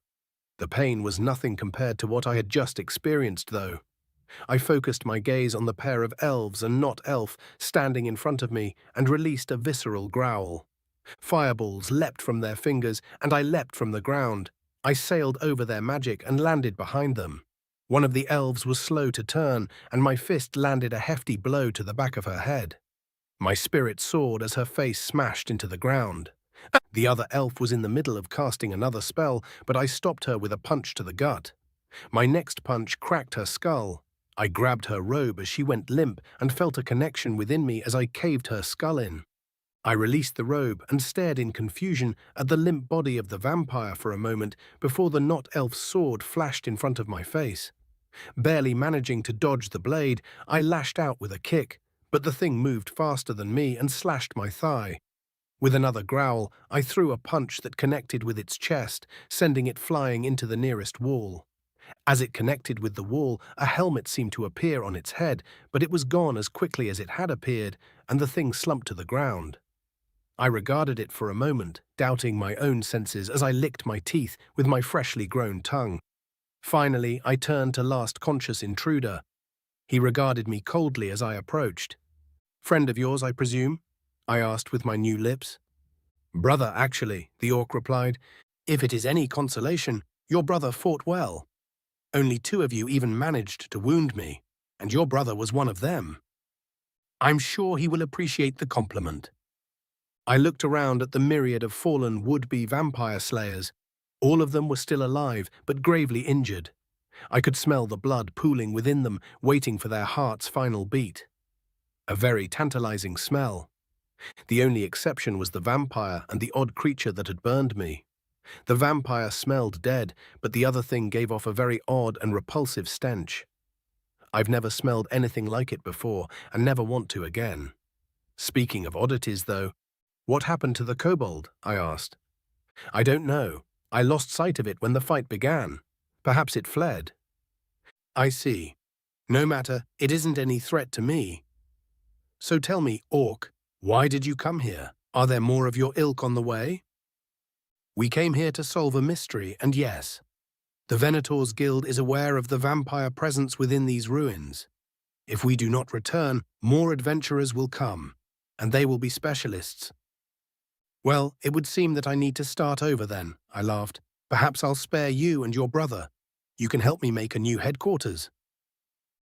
The pain was nothing compared to what I had just experienced, though. I focused my gaze on the pair of elves and not elf standing in front of me and released a visceral growl. Fireballs leapt from their fingers, and I leapt from the ground. I sailed over their magic and landed behind them. One of the elves was slow to turn, and my fist landed a hefty blow to the back of her head. My spirit soared as her face smashed into the ground. The other elf was in the middle of casting another spell, but I stopped her with a punch to the gut. My next punch cracked her skull. I grabbed her robe as she went limp and felt a connection within me as I caved her skull in. I released the robe and stared in confusion at the limp body of the vampire for a moment before the not-elf's sword flashed in front of my face. Barely managing to dodge the blade, I lashed out with a kick, but the thing moved faster than me and slashed my thigh. With another growl, I threw a punch that connected with its chest, sending it flying into the nearest wall. As it connected with the wall, a helmet seemed to appear on its head, but it was gone as quickly as it had appeared, and the thing slumped to the ground. I regarded it for a moment, doubting my own senses as I licked my teeth with my freshly grown tongue. Finally, I turned to last conscious intruder. He regarded me coldly as I approached. "Friend of yours, I presume?" I asked with my new lips. Brother, actually, the orc replied. If it is any consolation, your brother fought well. Only 2 of you even managed to wound me, and your brother was one of them. I'm sure he will appreciate the compliment. I looked around at the myriad of fallen would-be vampire slayers. All of them were still alive, but gravely injured. I could smell the blood pooling within them, waiting for their heart's final beat. A very tantalizing smell. The only exception was the vampire and the odd creature that had burned me. The vampire smelled dead, but the other thing gave off a very odd and repulsive stench. I've never smelled anything like it before, and never want to again. Speaking of oddities, though, what happened to the kobold? I asked. I don't know. I lost sight of it when the fight began. Perhaps it fled. I see. No matter, it isn't any threat to me. So tell me, orc, why did you come here? Are there more of your ilk on the way? We came here to solve a mystery, and yes, the Venator's Guild is aware of the vampire presence within these ruins. If we do not return, more adventurers will come, and they will be specialists. Well, it would seem that I need to start over then, I laughed. Perhaps I'll spare you and your brother. You can help me make a new headquarters.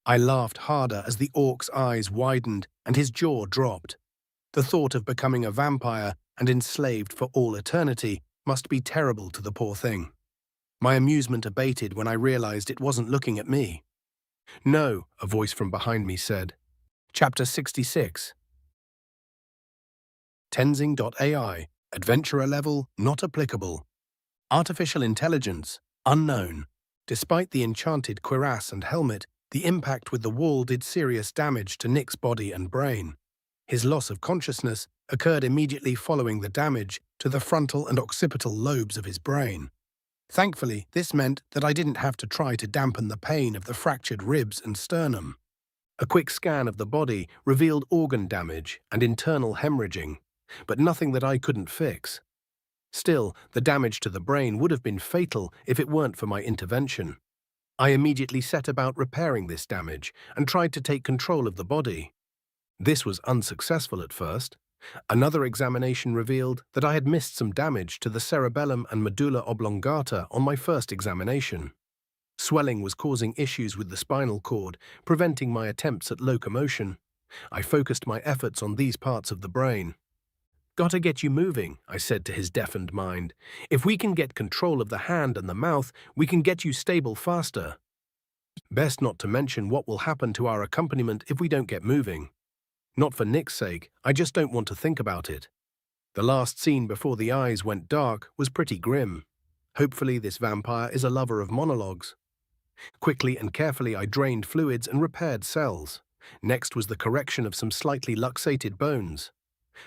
I laughed harder as the orc's eyes widened and his jaw dropped. The thought of becoming a vampire and enslaved for all eternity must be terrible to the poor thing. My amusement abated when I realized it wasn't looking at me. No, a voice from behind me said. Chapter 66. Tenzing.ai, Adventurer level, not applicable. Artificial intelligence, unknown. Despite the enchanted cuirass and helmet, the impact with the wall did serious damage to Nick's body and brain. His loss of consciousness occurred immediately following the damage to the frontal and occipital lobes of his brain. Thankfully, this meant that I didn't have to try to dampen the pain of the fractured ribs and sternum. A quick scan of the body revealed organ damage and internal hemorrhaging, but nothing that I couldn't fix. Still, the damage to the brain would have been fatal if it weren't for my intervention. I immediately set about repairing this damage and tried to take control of the body. This was unsuccessful at first. Another examination revealed that I had missed some damage to the cerebellum and medulla oblongata on my first examination. Swelling was causing issues with the spinal cord, preventing my attempts at locomotion. I focused my efforts on these parts of the brain. Gotta get you moving, I said to his deafened mind. If we can get control of the hand and the mouth, we can get you stable faster. Best not to mention what will happen to our accompaniment if we don't get moving. Not for Nick's sake, I just don't want to think about it. The last scene before the eyes went dark was pretty grim. Hopefully this vampire is a lover of monologues. Quickly and carefully I drained fluids and repaired cells. Next was the correction of some slightly luxated bones.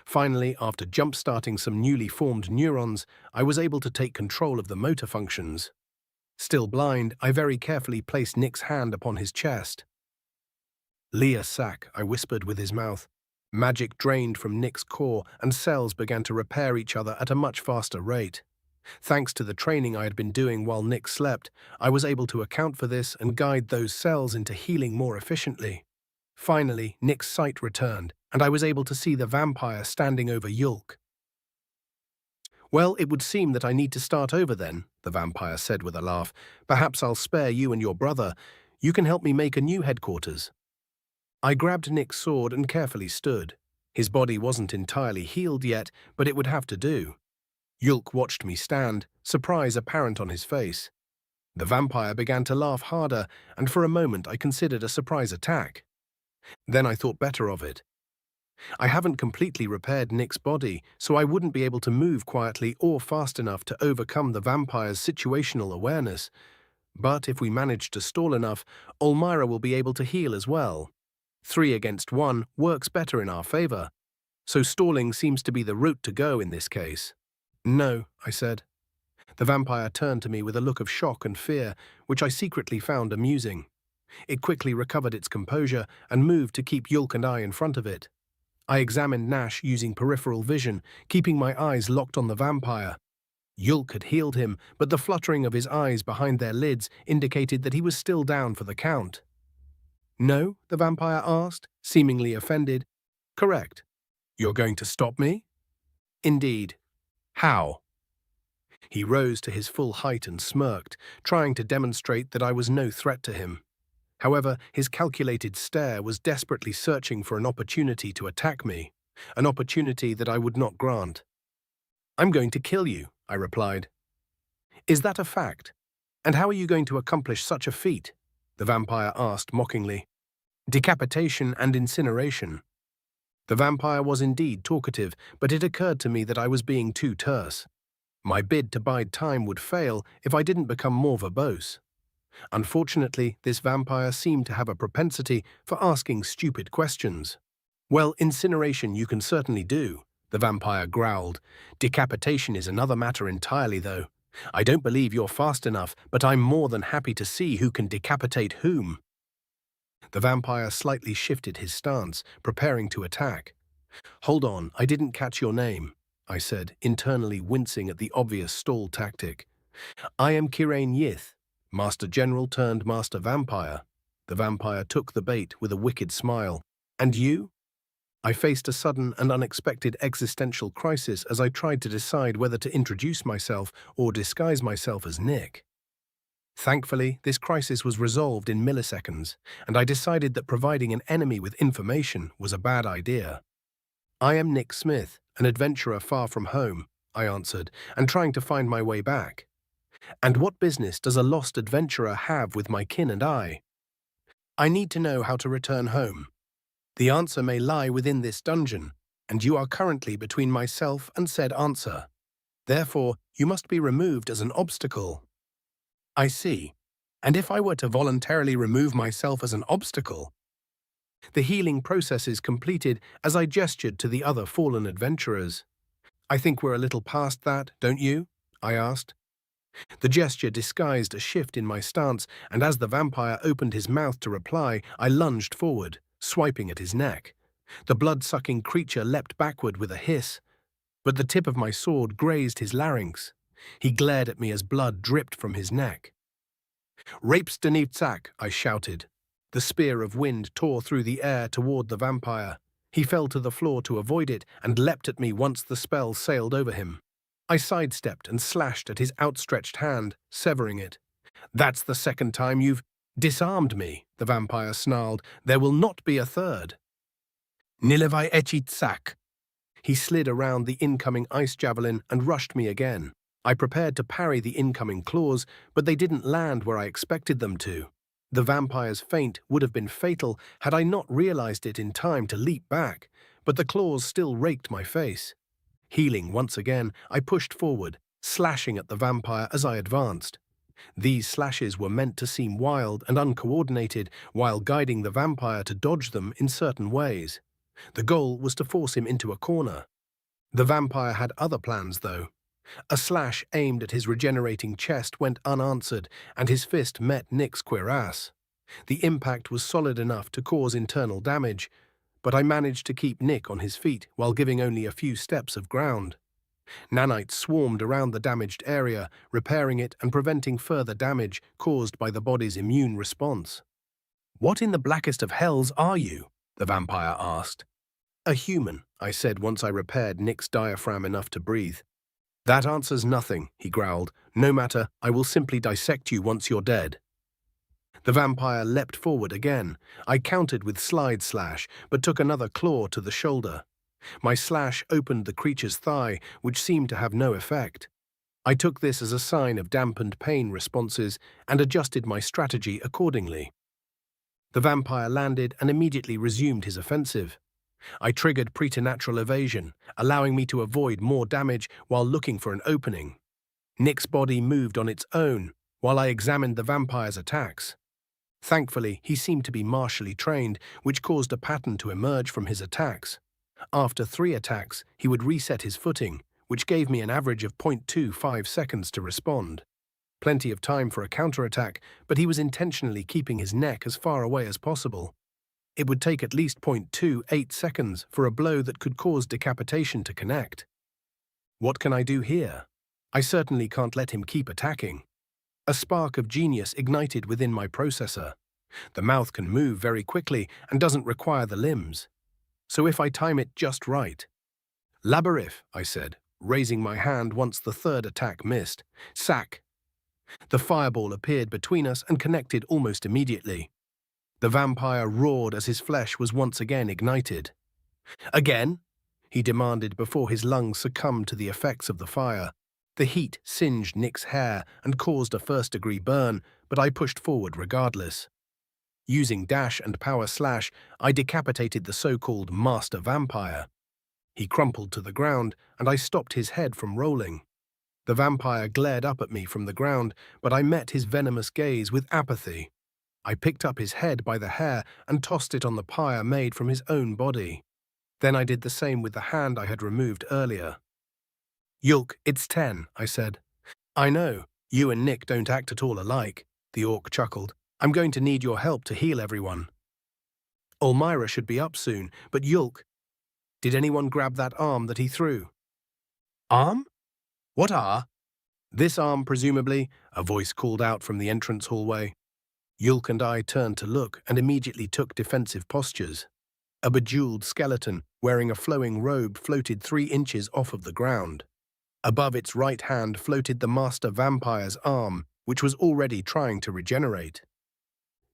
Finally, after jump-starting some newly formed neurons, I was able to take control of the motor functions. Still blind, I very carefully placed Nick's hand upon his chest. Leah sac, I whispered with his mouth. Magic drained from Nick's core, and cells began to repair each other at a much faster rate. Thanks to the training I had been doing while Nick slept, I was able to account for this and guide those cells into healing more efficiently. Finally, Nick's sight returned, and I was able to see the vampire standing over Yulk. Well, it would seem that I need to start over then, the vampire said with a laugh. Perhaps I'll spare you and your brother. You can help me make a new headquarters. I grabbed Nick's sword and carefully stood. His body wasn't entirely healed yet, but it would have to do. Yulk watched me stand, surprise apparent on his face. The vampire began to laugh harder, and for a moment I considered a surprise attack. Then I thought better of it. I haven't completely repaired Nick's body, so I wouldn't be able to move quietly or fast enough to overcome the vampire's situational awareness. But if we manage to stall enough, Olmira will be able to heal as well. 3 against 1 works better in our favor, so stalling seems to be the route to go in this case. No, I said. The vampire turned to me with a look of shock and fear, which I secretly found amusing. It quickly recovered its composure and moved to keep Yulk and I in front of it. I examined Nash using peripheral vision, keeping my eyes locked on the vampire. Yulk had healed him, but the fluttering of his eyes behind their lids indicated that he was still down for the count. No? The vampire asked, seemingly offended. Correct. You're going to stop me? Indeed. How? He rose to his full height and smirked, trying to demonstrate that I was no threat to him. However, his calculated stare was desperately searching for an opportunity to attack me, an opportunity that I would not grant. "I'm going to kill you," I replied. "Is that a fact? And how are you going to accomplish such a feat?" the vampire asked mockingly. "Decapitation and incineration." The vampire was indeed talkative, but it occurred to me that I was being too terse. My bid to bide time would fail if I didn't become more verbose. Unfortunately, this vampire seemed to have a propensity for asking stupid questions. "Well, incineration you can certainly do," the vampire growled. "Decapitation is another matter entirely, though. I don't believe you're fast enough, but I'm more than happy to see who can decapitate whom." The vampire slightly shifted his stance, preparing to attack. "Hold on, I didn't catch your name," I said, internally wincing at the obvious stall tactic. "I am Kirain Yith, Master General turned Master Vampire." The vampire took the bait with a wicked smile. "And you?" I faced a sudden and unexpected existential crisis as I tried to decide whether to introduce myself or disguise myself as Nick. Thankfully, this crisis was resolved in milliseconds, and I decided that providing an enemy with information was a bad idea. "I am Nick Smith, an adventurer far from home," I answered, "and trying to find my way back. And what business does a lost adventurer have with my kin and I? I need to know how to return home. The answer may lie within this dungeon, and you are currently between myself and said answer. Therefore, you must be removed as an obstacle." "I see. And if I were to voluntarily remove myself as an obstacle?" The healing process is completed as I gestured to the other fallen adventurers. "I think we're a little past that, don't you?" I asked. The gesture disguised a shift in my stance, and as the vampire opened his mouth to reply, I lunged forward, swiping at his neck. The blood-sucking creature leapt backward with a hiss, but the tip of my sword grazed his larynx. He glared at me as blood dripped from his neck. "Rapes Denivtsak," I shouted. The spear of wind tore through the air toward the vampire. He fell to the floor to avoid it and leapt at me once the spell sailed over him. I sidestepped and slashed at his outstretched hand, severing it. "That's the second time you've disarmed me," the vampire snarled. "There will not be a third." "Nilevai echitsak." He slid around the incoming ice javelin and rushed me again. I prepared to parry the incoming claws, but they didn't land where I expected them to. The vampire's feint would have been fatal had I not realized it in time to leap back, but the claws still raked my face. Healing once again, I pushed forward, slashing at the vampire as I advanced. These slashes were meant to seem wild and uncoordinated while guiding the vampire to dodge them in certain ways. The goal was to force him into a corner. The vampire had other plans, though. A slash aimed at his regenerating chest went unanswered, and his fist met Nick's cuirass. The impact was solid enough to cause internal damage, but I managed to keep Nick on his feet while giving only a few steps of ground. Nanites swarmed around the damaged area, repairing it and preventing further damage caused by the body's immune response. "What in the blackest of hells are you?" the vampire asked. "A human," I said once I repaired Nick's diaphragm enough to breathe. "That answers nothing," he growled. "No matter, I will simply dissect you once you're dead." The vampire leapt forward again. I countered with slide slash, but took another claw to the shoulder. My slash opened the creature's thigh, which seemed to have no effect. I took this as a sign of dampened pain responses and adjusted my strategy accordingly. The vampire landed and immediately resumed his offensive. I triggered preternatural evasion, allowing me to avoid more damage while looking for an opening. Nick's body moved on its own while I examined the vampire's attacks. Thankfully, he seemed to be martially trained, which caused a pattern to emerge from his attacks. After 3 attacks, he would reset his footing, which gave me an average of 0.25 seconds to respond. Plenty of time for a counterattack, but he was intentionally keeping his neck as far away as possible. It would take at least 0.28 seconds for a blow that could cause decapitation to connect. What can I do here? I certainly can't let him keep attacking. A spark of genius ignited within my processor. The mouth can move very quickly and doesn't require the limbs. So if I time it just right. "Labyrinth," I said. raising my hand once the third attack missed. Sack! The fireball appeared between us and connected almost immediately. The vampire roared as his flesh was once again ignited. Again? He demanded before his lungs succumbed to the effects of the fire. The heat singed Nick's hair and caused a first-degree burn, but I pushed forward regardless. Using dash and power slash, I decapitated the so-called master vampire. He crumpled to the ground, and I stopped his head from rolling. The vampire glared up at me from the ground, but I met his venomous gaze with apathy. I picked up his head by the hair and tossed it on the pyre made from his own body. Then I did the same with the hand I had removed earlier. "Yulk, it's 10, I said. "I know, you and Nick don't act at all alike," the orc chuckled. "I'm going to need your help to heal everyone." Elmira should be up soon, but Yulk... Did anyone grab that arm that he threw? "Arm? What are?" "This arm, presumably," a voice called out from the entrance hallway. Yulk and I turned to look and immediately took defensive postures. A bejeweled skeleton, wearing a flowing robe, floated 3 inches off of the ground. Above its right hand floated the master vampire's arm, which was already trying to regenerate.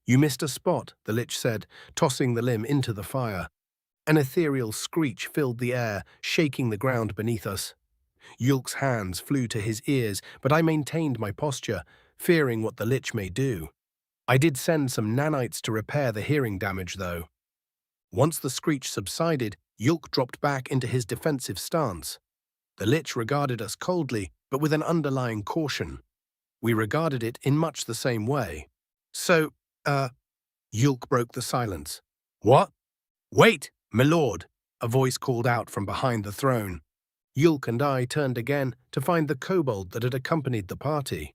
"You missed a spot," the lich said, tossing the limb into the fire. An ethereal screech filled the air, shaking the ground beneath us. Yulk's hands flew to his ears, but I maintained my posture, fearing what the lich may do. I did send some nanites to repair the hearing damage, though. Once the screech subsided, Yulk dropped back into his defensive stance. The lich regarded us coldly, but with an underlying caution. We regarded it in much the same way. "So, Yulk broke the silence. "What?" "Wait, my lord," a voice called out from behind the throne. Yulk and I turned again to find the kobold that had accompanied the party.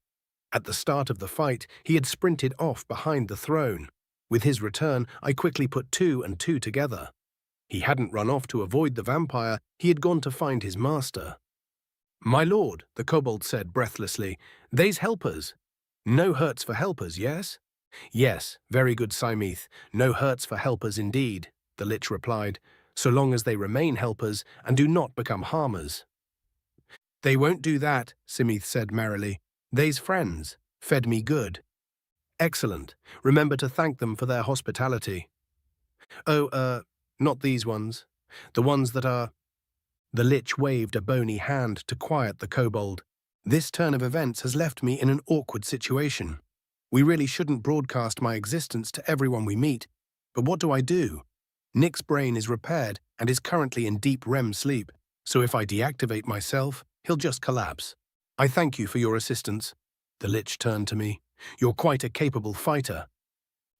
At the start of the fight, he had sprinted off behind the throne. With his return, I quickly put 2 and 2 together. He hadn't run off to avoid the vampire, he had gone to find his master. "My lord," the kobold said breathlessly, "they's helpers. No hurts for helpers, yes?" "Yes, very good, Simeth. No hurts for helpers indeed," the lich replied, "so long as they remain helpers and do not become harmers." "They won't do that," Simeth said merrily. "They's friends. Fed me good." "Excellent. Remember to thank them for their hospitality." "Oh, not these ones. The ones that are..." The lich waved a bony hand to quiet the kobold. "This turn of events has left me in an awkward situation. We really shouldn't broadcast my existence to everyone we meet, but what do I do? Nick's brain is repaired and is currently in deep REM sleep, so if I deactivate myself, he'll just collapse. I thank you for your assistance." The lich turned to me. "You're quite a capable fighter."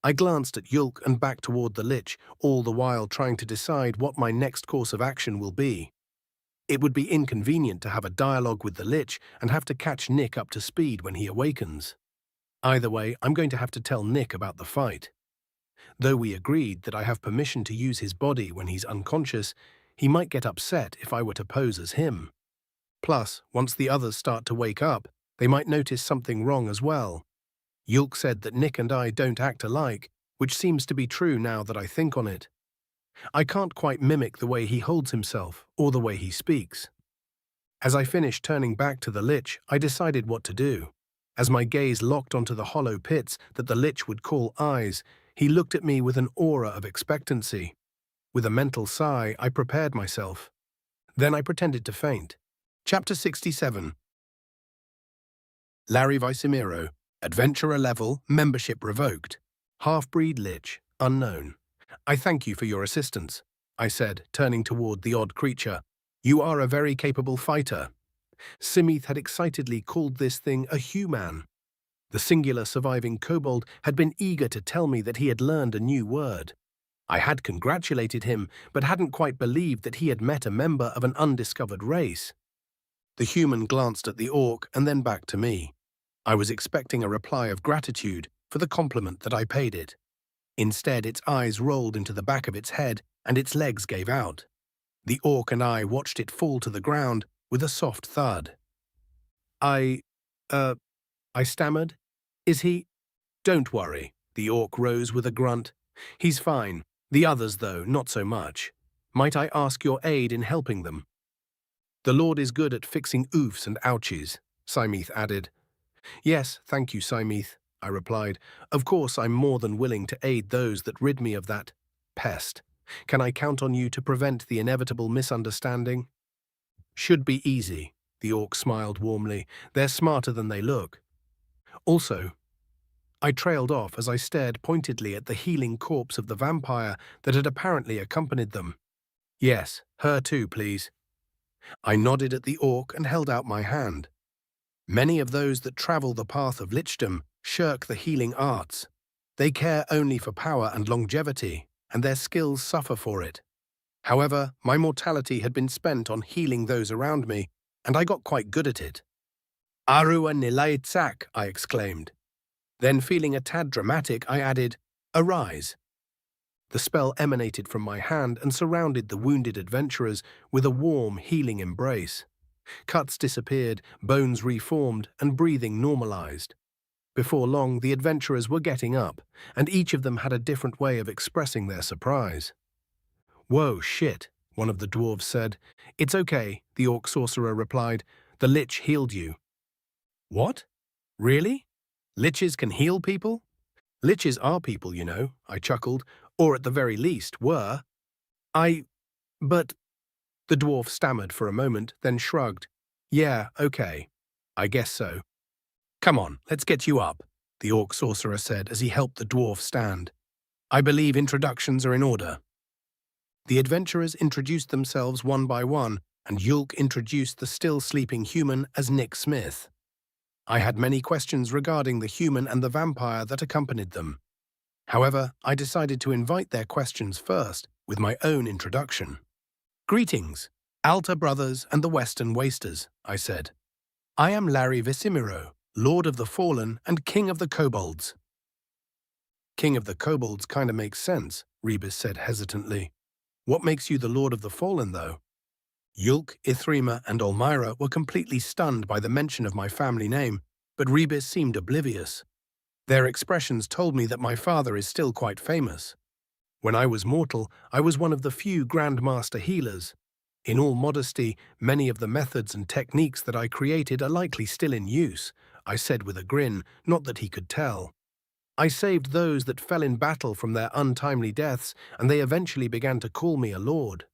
I glanced at Yulk and back toward the lich, all the while trying to decide what my next course of action will be. It would be inconvenient to have a dialogue with the lich and have to catch Nick up to speed when he awakens. Either way, I'm going to have to tell Nick about the fight. Though we agreed that I have permission to use his body when he's unconscious, he might get upset if I were to pose as him. Plus, once the others start to wake up, they might notice something wrong as well. Yulk said that Nick and I don't act alike, which seems to be true now that I think on it. I can't quite mimic the way he holds himself or the way he speaks. As I finished turning back to the lich, I decided what to do. As my gaze locked onto the hollow pits that the lich would call eyes, he looked at me with an aura of expectancy. With a mental sigh, I prepared myself. Then I pretended to faint. Chapter 67. Larry Vicimiro. Adventurer level, membership revoked. Half-breed lich, unknown. "I thank you for your assistance," I said, turning toward the odd creature. "You are a very capable fighter." Simeth had excitedly called this thing a human. The singular surviving kobold had been eager to tell me that he had learned a new word. I had congratulated him, but hadn't quite believed that he had met a member of an undiscovered race. The human glanced at the orc and then back to me. I was expecting a reply of gratitude for the compliment that I paid it. Instead, its eyes rolled into the back of its head and its legs gave out. The orc and I watched it fall to the ground with a soft thud. I stammered. "Is he—" "Don't worry," the orc rose with a grunt. "He's fine. The others, though, not so much. Might I ask your aid in helping them?" The Lord is good at fixing oofs and ouchies, Simeth added. Yes, thank you, Simeth, I replied. Of course, I'm more than willing to aid those that rid me of that pest. Can I count on you to prevent the inevitable misunderstanding? Should be easy, the orc smiled warmly. They're smarter than they look. Also, I trailed off as I stared pointedly at the healing corpse of the vampire that had apparently accompanied them. Yes, her too, please. I nodded at the orc and held out my hand. Many of those that travel the path of lichdom shirk the healing arts. They care only for power and longevity, and their skills suffer for it. However, my mortality had been spent on healing those around me, and I got quite good at it. Arua Nilaitsak, I exclaimed. Then, feeling a tad dramatic, I added, Arise. The spell emanated from my hand and surrounded the wounded adventurers with a warm, healing embrace. Cuts disappeared, bones reformed, and breathing normalized. Before long, the adventurers were getting up, and each of them had a different way of expressing their surprise. Whoa, shit, one of the dwarves said. It's okay, the orc sorcerer replied. The lich healed you. What? Really? Liches can heal people? Liches are people, you know, I chuckled, or at the very least were. But... The dwarf stammered for a moment, then shrugged. Yeah, okay. I guess so. Come on, let's get you up, the orc sorcerer said as he helped the dwarf stand. I believe introductions are in order. The adventurers introduced themselves one by one, and Yulk introduced the still-sleeping human as Nick Smith. I had many questions regarding the human and the vampire that accompanied them. However, I decided to invite their questions first, with my own introduction. Greetings, Alta Brothers and the Western Wasters, I said. I am Larry Visimiro, Lord of the Fallen and King of the Kobolds. King of the Kobolds kinda makes sense, Rebus said hesitantly. What makes you the Lord of the Fallen, though? Yulk, Ithrima, and Olmyra were completely stunned by the mention of my family name, but Rebus seemed oblivious. Their expressions told me that my father is still quite famous. When I was mortal, I was one of the few Grandmaster healers. In all modesty, many of the methods and techniques that I created are likely still in use, I said with a grin, not that he could tell. I saved those that fell in battle from their untimely deaths, and they eventually began to call me a lord.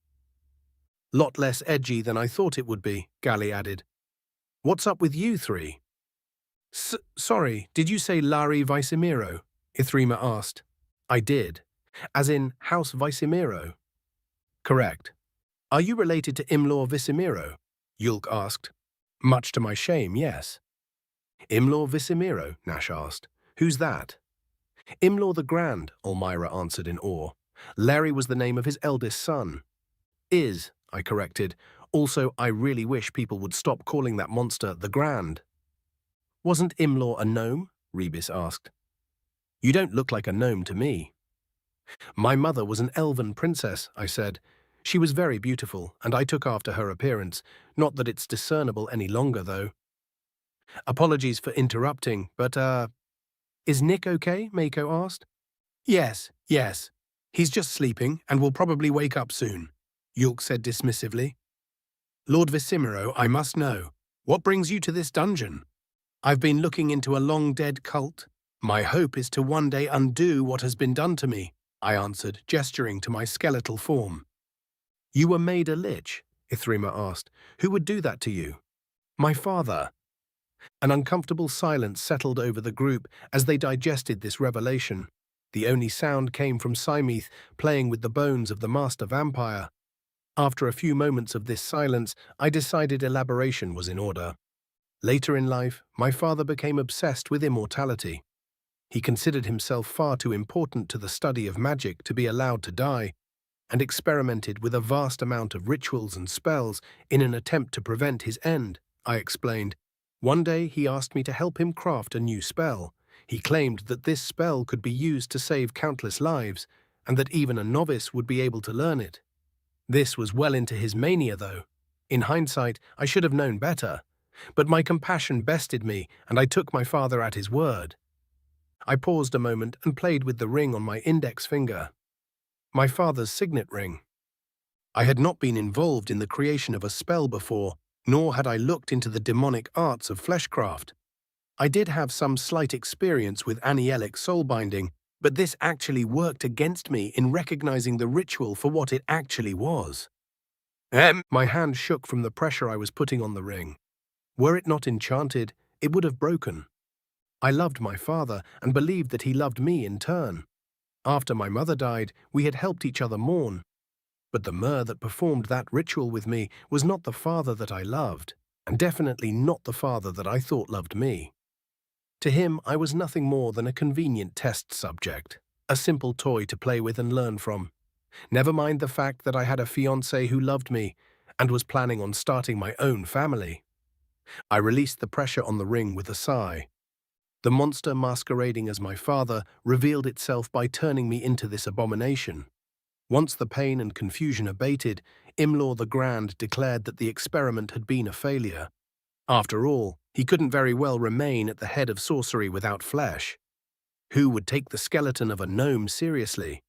Lot less edgy than I thought it would be, Gally added. What's up with you three? Sorry, did you say Lari Visimiro? Ithrima asked. I did. As in House Visimiro? Correct. Are you related to Imlor Visimiro? Yulk asked. Much to my shame, yes. Imlor Visimiro? Nash asked. Who's that? Imlor the Grand, Olmyra answered in awe. Larry was the name of his eldest son. I corrected. Also, I really wish people would stop calling that monster the Grand. Wasn't Imlor a gnome? Rebus asked. You don't look like a gnome to me. My mother was an elven princess, I said. She was very beautiful, and I took after her appearance. Not that it's discernible any longer, though. Apologies for interrupting, but, is Nick okay? Mako asked. Yes. He's just sleeping, and will probably wake up soon, Yulk said dismissively. Lord Visimiro, I must know. What brings you to this dungeon? I've been looking into a long-dead cult. My hope is to one day undo what has been done to me, I answered, gesturing to my skeletal form. You were made a lich? Ithrima asked. Who would do that to you? My father. An uncomfortable silence settled over the group as they digested this revelation. The only sound came from Simeth playing with the bones of the master vampire. After a few moments of this silence, I decided elaboration was in order. Later in life, my father became obsessed with immortality. He considered himself far too important to the study of magic to be allowed to die, and experimented with a vast amount of rituals and spells in an attempt to prevent his end, I explained. One day he asked me to help him craft a new spell. He claimed that this spell could be used to save countless lives, and that even a novice would be able to learn it. This was well into his mania, though. In hindsight, I should have known better. But my compassion bested me, and I took my father at his word. I paused a moment and played with the ring on my index finger. My father's signet ring. I had not been involved in the creation of a spell before, nor had I looked into the demonic arts of fleshcraft. I did have some slight experience with anielic soul-binding, but this actually worked against me in recognizing the ritual for what it actually was. My hand shook from the pressure I was putting on the ring. Were it not enchanted, it would have broken. I loved my father and believed that he loved me in turn. After my mother died, we had helped each other mourn. But the Mer that performed that ritual with me was not the father that I loved, and definitely not the father that I thought loved me. To him, I was nothing more than a convenient test subject, a simple toy to play with and learn from. Never mind the fact that I had a fiancé who loved me and was planning on starting my own family. I released the pressure on the ring with a sigh. The monster masquerading as my father revealed itself by turning me into this abomination. Once the pain and confusion abated, Imlaw the Grand declared that the experiment had been a failure. After all, he couldn't very well remain at the head of sorcery without flesh. Who would take the skeleton of a gnome seriously?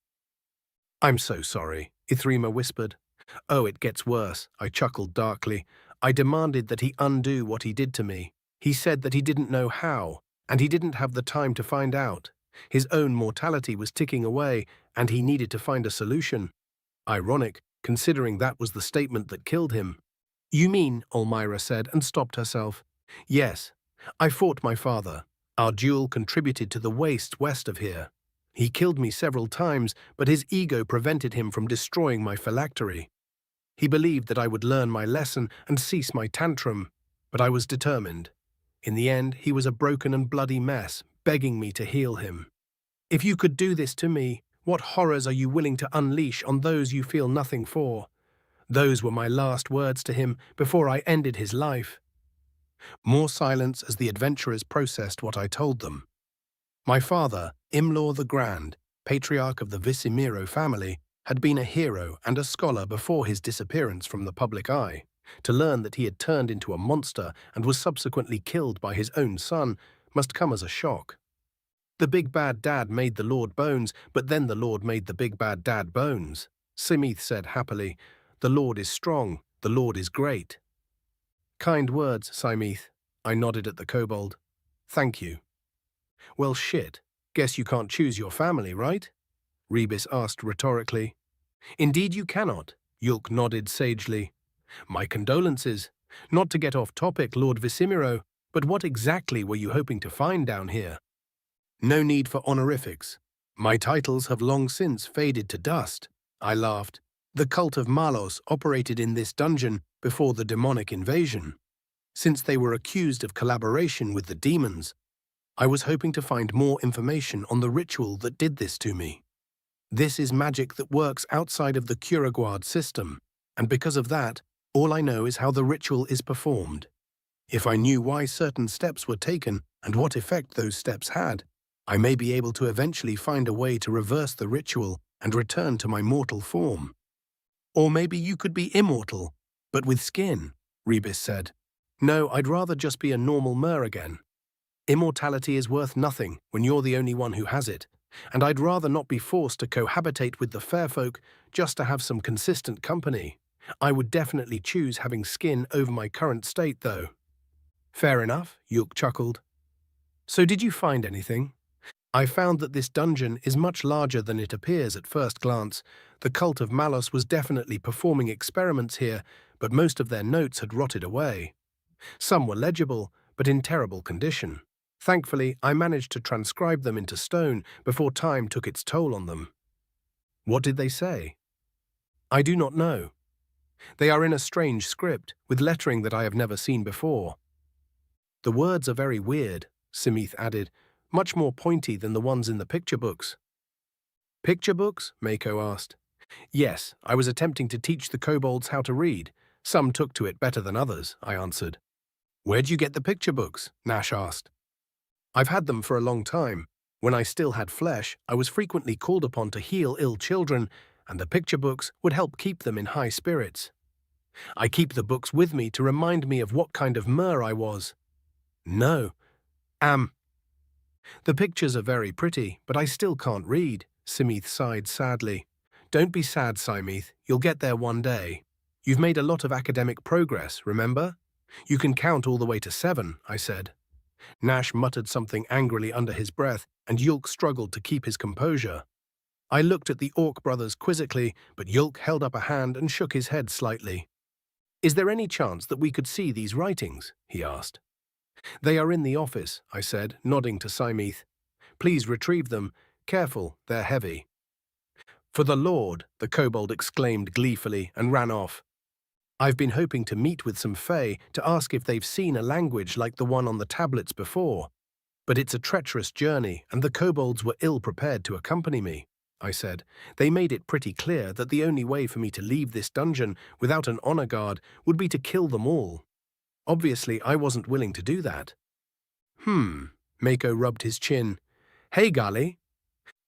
"I'm so sorry," Ithrima whispered. "Oh, it gets worse," I chuckled darkly. I demanded that he undo what he did to me. He said that he didn't know how, and he didn't have the time to find out. His own mortality was ticking away, and he needed to find a solution. Ironic, considering that was the statement that killed him. "You mean," Elmira said, and stopped herself. "Yes, I fought my father. Our duel contributed to the waste west of here. He killed me several times, but his ego prevented him from destroying my phylactery. He believed that I would learn my lesson and cease my tantrum, but I was determined. In the end, he was a broken and bloody mess, begging me to heal him. If you could do this to me, what horrors are you willing to unleash on those you feel nothing for?" Those were my last words to him before I ended his life. More silence as the adventurers processed what I told them. My father, Imlaw the Grand, patriarch of the Visimiro family, had been a hero and a scholar before his disappearance from the public eye. To learn that he had turned into a monster and was subsequently killed by his own son must come as a shock. The big bad dad made the Lord bones, but then the Lord made the big bad dad bones, Simith said happily. The Lord is strong, the Lord is great. Kind words, Simith. I nodded at the kobold. Thank you. Well, shit. Guess you can't choose your family, right? Rebis asked rhetorically. Indeed you cannot, Yulk nodded sagely. My condolences. Not to get off topic, Lord Visimiro, but what exactly were you hoping to find down here? No need for honorifics. My titles have long since faded to dust. I laughed. The cult of Malos operated in this dungeon before the demonic invasion. Since they were accused of collaboration with the demons, I was hoping to find more information on the ritual that did this to me. This is magic that works outside of the Kuraguard system, and because of that, all I know is how the ritual is performed. If I knew why certain steps were taken and what effect those steps had, I may be able to eventually find a way to reverse the ritual and return to my mortal form. Or maybe you could be immortal, but with skin, Rebis said. No, I'd rather just be a normal Mer again. Immortality is worth nothing when you're the only one who has it, and I'd rather not be forced to cohabitate with the fair folk just to have some consistent company. I would definitely choose having skin over my current state, though. Fair enough, Yulk chuckled. So did you find anything? I found that this dungeon is much larger than it appears at first glance. The cult of Malos was definitely performing experiments here, but most of their notes had rotted away. Some were legible, but in terrible condition. Thankfully, I managed to transcribe them into stone before time took its toll on them. What did they say? I do not know. They are in a strange script, with lettering that I have never seen before. The words are very weird, Simith added, much more pointy than the ones in the picture books. Picture books? Mako asked. Yes, I was attempting to teach the kobolds how to read. Some took to it better than others, I answered. Where'd you get the picture books? Nash asked. I've had them for a long time. When I still had flesh, I was frequently called upon to heal ill children, and the picture books would help keep them in high spirits. I keep the books with me to remind me of what kind of Mer I was. No. The pictures are very pretty, but I still can't read, Simith sighed sadly. Don't be sad, Simith. You'll get there one day. You've made a lot of academic progress, remember? You can count all the way to 7, I said. Nash muttered something angrily under his breath, and Yulk struggled to keep his composure. I looked at the Orc brothers quizzically, but Yulk held up a hand and shook his head slightly. Is there any chance that we could see these writings? He asked. They are in the office, I said, nodding to Simeth. Please retrieve them. Careful, they're heavy. For the Lord, the kobold exclaimed gleefully and ran off. I've been hoping to meet with some Fae to ask if they've seen a language like the one on the tablets before. But it's a treacherous journey, and the kobolds were ill-prepared to accompany me, I said. They made it pretty clear that the only way for me to leave this dungeon without an honor guard would be to kill them all. Obviously, I wasn't willing to do that. Mako rubbed his chin. Hey, Gali.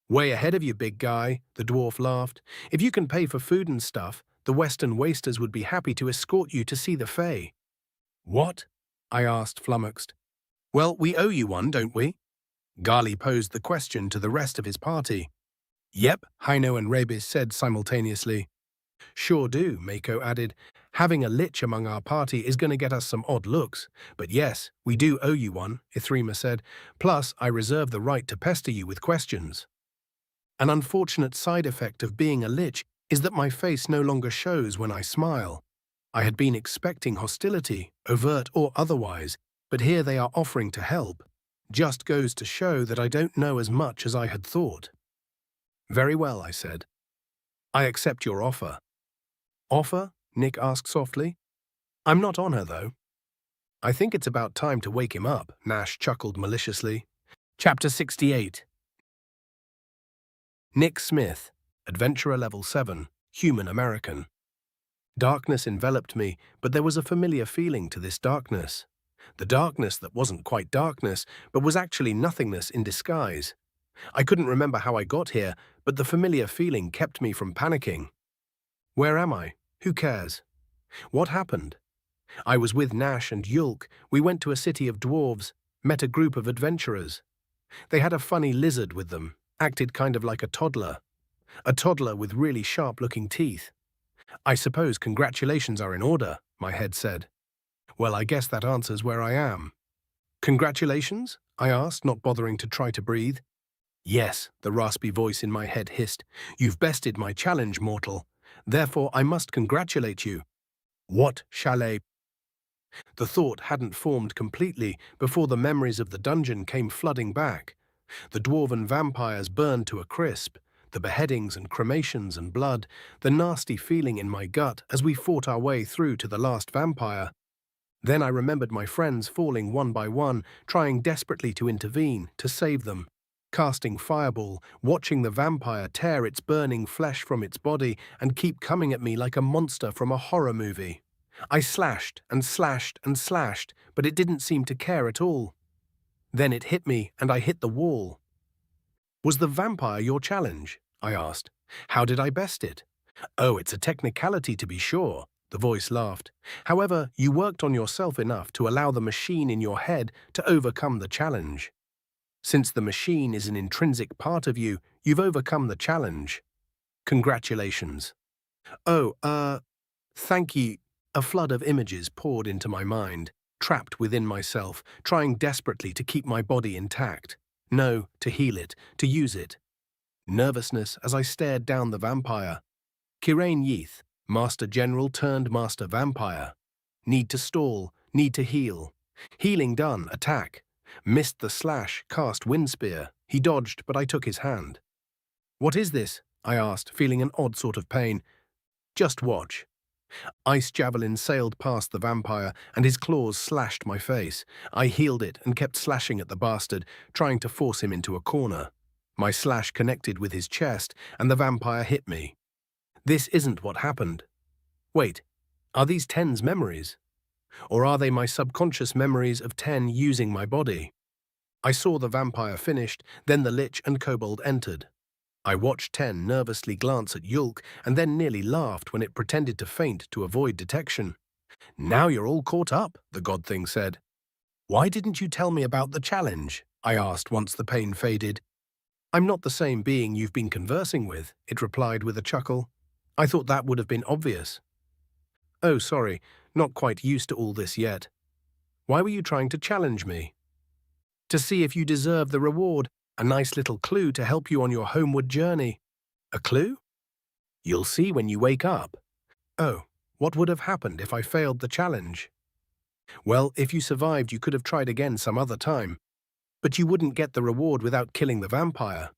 Way ahead of you, big guy, the dwarf laughed. If you can pay for food and stuff, the Western Wasters would be happy to escort you to see the Fae. What? I asked, flummoxed. Well, we owe you one, don't we? Gali posed the question to the rest of his party. Yep, Haino and Rebis said simultaneously. Sure do, Mako added. Having a lich among our party is going to get us some odd looks. But yes, we do owe you one, Ithrima said. Plus, I reserve the right to pester you with questions. An unfortunate side effect of being a lich is that my face no longer shows when I smile. I had been expecting hostility, overt or otherwise, but here they are offering to help. Just goes to show that I don't know as much as I had thought. Very well, I said. I accept your offer. Offer? Nick asked softly. I'm not on her, though. I think it's about time to wake him up, Nash chuckled maliciously. Chapter 68. Nick Smith, Adventurer Level 7, Human American. Darkness enveloped me, but there was a familiar feeling to this darkness. The darkness that wasn't quite darkness, but was actually nothingness in disguise. I couldn't remember how I got here, but the familiar feeling kept me from panicking. Where am I? Who cares? What happened? I was with Nash and Yulk. We went to a city of dwarves, met a group of adventurers. They had a funny lizard with them, acted kind of like a toddler with really sharp-looking teeth. I suppose congratulations are in order, my head said. Well, I guess that answers where I am. Congratulations? I asked, not bothering to try to breathe. Yes, the raspy voice in my head hissed. You've bested my challenge, mortal. Therefore, I must congratulate you. What chalet? The thought hadn't formed completely before the memories of the dungeon came flooding back. The dwarven vampires burned to a crisp, the beheadings and cremations and blood, the nasty feeling in my gut as we fought our way through to the last vampire. Then I remembered my friends falling one by one, trying desperately to intervene, to save them. Casting fireball, watching the vampire tear its burning flesh from its body and keep coming at me like a monster from a horror movie. I slashed and slashed and slashed, but it didn't seem to care at all. Then it hit me, and I hit the wall. Was the vampire your challenge? I asked. How did I best it? Oh, it's a technicality to be sure, the voice laughed. However, you worked on yourself enough to allow the machine in your head to overcome the challenge. Since the machine is an intrinsic part of you, you've overcome the challenge. Congratulations. Oh, thank you. A flood of images poured into my mind, trapped within myself, trying desperately to keep my body intact. No, to heal it, to use it. Nervousness as I stared down the vampire. Kirain Yeath, Master General turned Master Vampire. Need to stall, need to heal. Healing done, attack. Missed the slash, cast wind spear. He dodged, but I took his hand. What is this? I asked, feeling an odd sort of pain. Just watch. Ice javelin sailed past the vampire, and his claws slashed my face. I healed it and kept slashing at the bastard, trying to force him into a corner. My slash connected with his chest, and the vampire hit me. This isn't what happened. Wait, are these Ten's memories? Or are they my subconscious memories of Ten using my body? I saw the vampire finished, then the lich and kobold entered. I watched Ten nervously glance at Yulk and then nearly laughed when it pretended to faint to avoid detection. Now you're all caught up, the god thing said. Why didn't you tell me about the challenge? I asked once the pain faded. I'm not the same being you've been conversing with, it replied with a chuckle. I thought that would have been obvious. Oh, sorry. not quite used to all this yet. Why were you trying to challenge me? To see if you deserve the reward, a nice little clue to help you on your homeward journey. A clue? You'll see when you wake up. Oh, what would have happened if I failed the challenge? Well, if you survived, you could have tried again some other time. But you wouldn't get the reward without killing the vampire.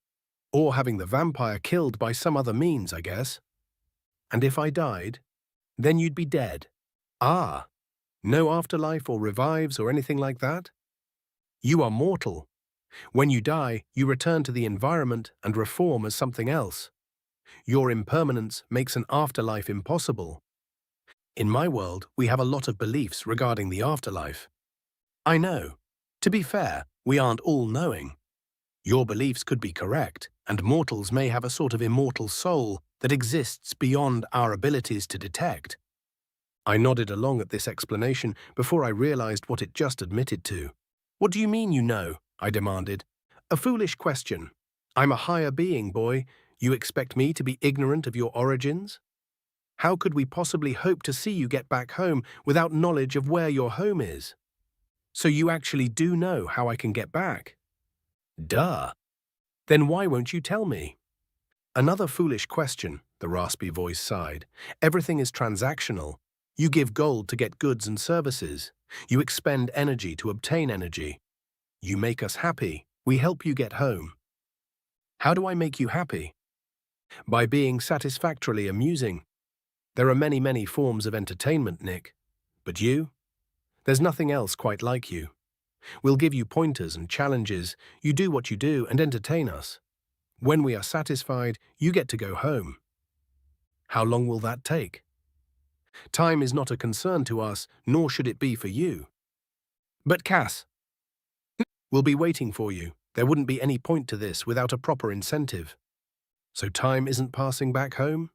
Or having the vampire killed by some other means, I guess. And if I died, then you'd be dead. Ah, no afterlife or revives or anything like that? You are mortal. When you die, you return to the environment and reform as something else. Your impermanence makes an afterlife impossible. In my world, we have a lot of beliefs regarding the afterlife. I know. To be fair, we aren't all-knowing. Your beliefs could be correct, and mortals may have a sort of immortal soul that exists beyond our abilities to detect. I nodded along at this explanation before I realized what it just admitted to. What do you mean you know? I demanded. A foolish question. I'm a higher being, boy. You expect me to be ignorant of your origins? How could we possibly hope to see you get back home without knowledge of where your home is? So you actually do know how I can get back? Duh. Then why won't you tell me? Another foolish question, the raspy voice sighed. Everything is transactional. You give gold to get goods and services. You expend energy to obtain energy. You make us happy. We help you get home. How do I make you happy? By being satisfactorily amusing. There are many, many forms of entertainment, Nick. But you? There's nothing else quite like you. We'll give you pointers and challenges. You do what you do and entertain us. When we are satisfied, you get to go home. How long will that take? Time is not a concern to us, nor should it be for you. But Cass, we'll be waiting for you. There wouldn't be any point to this without a proper incentive. So time isn't passing back home?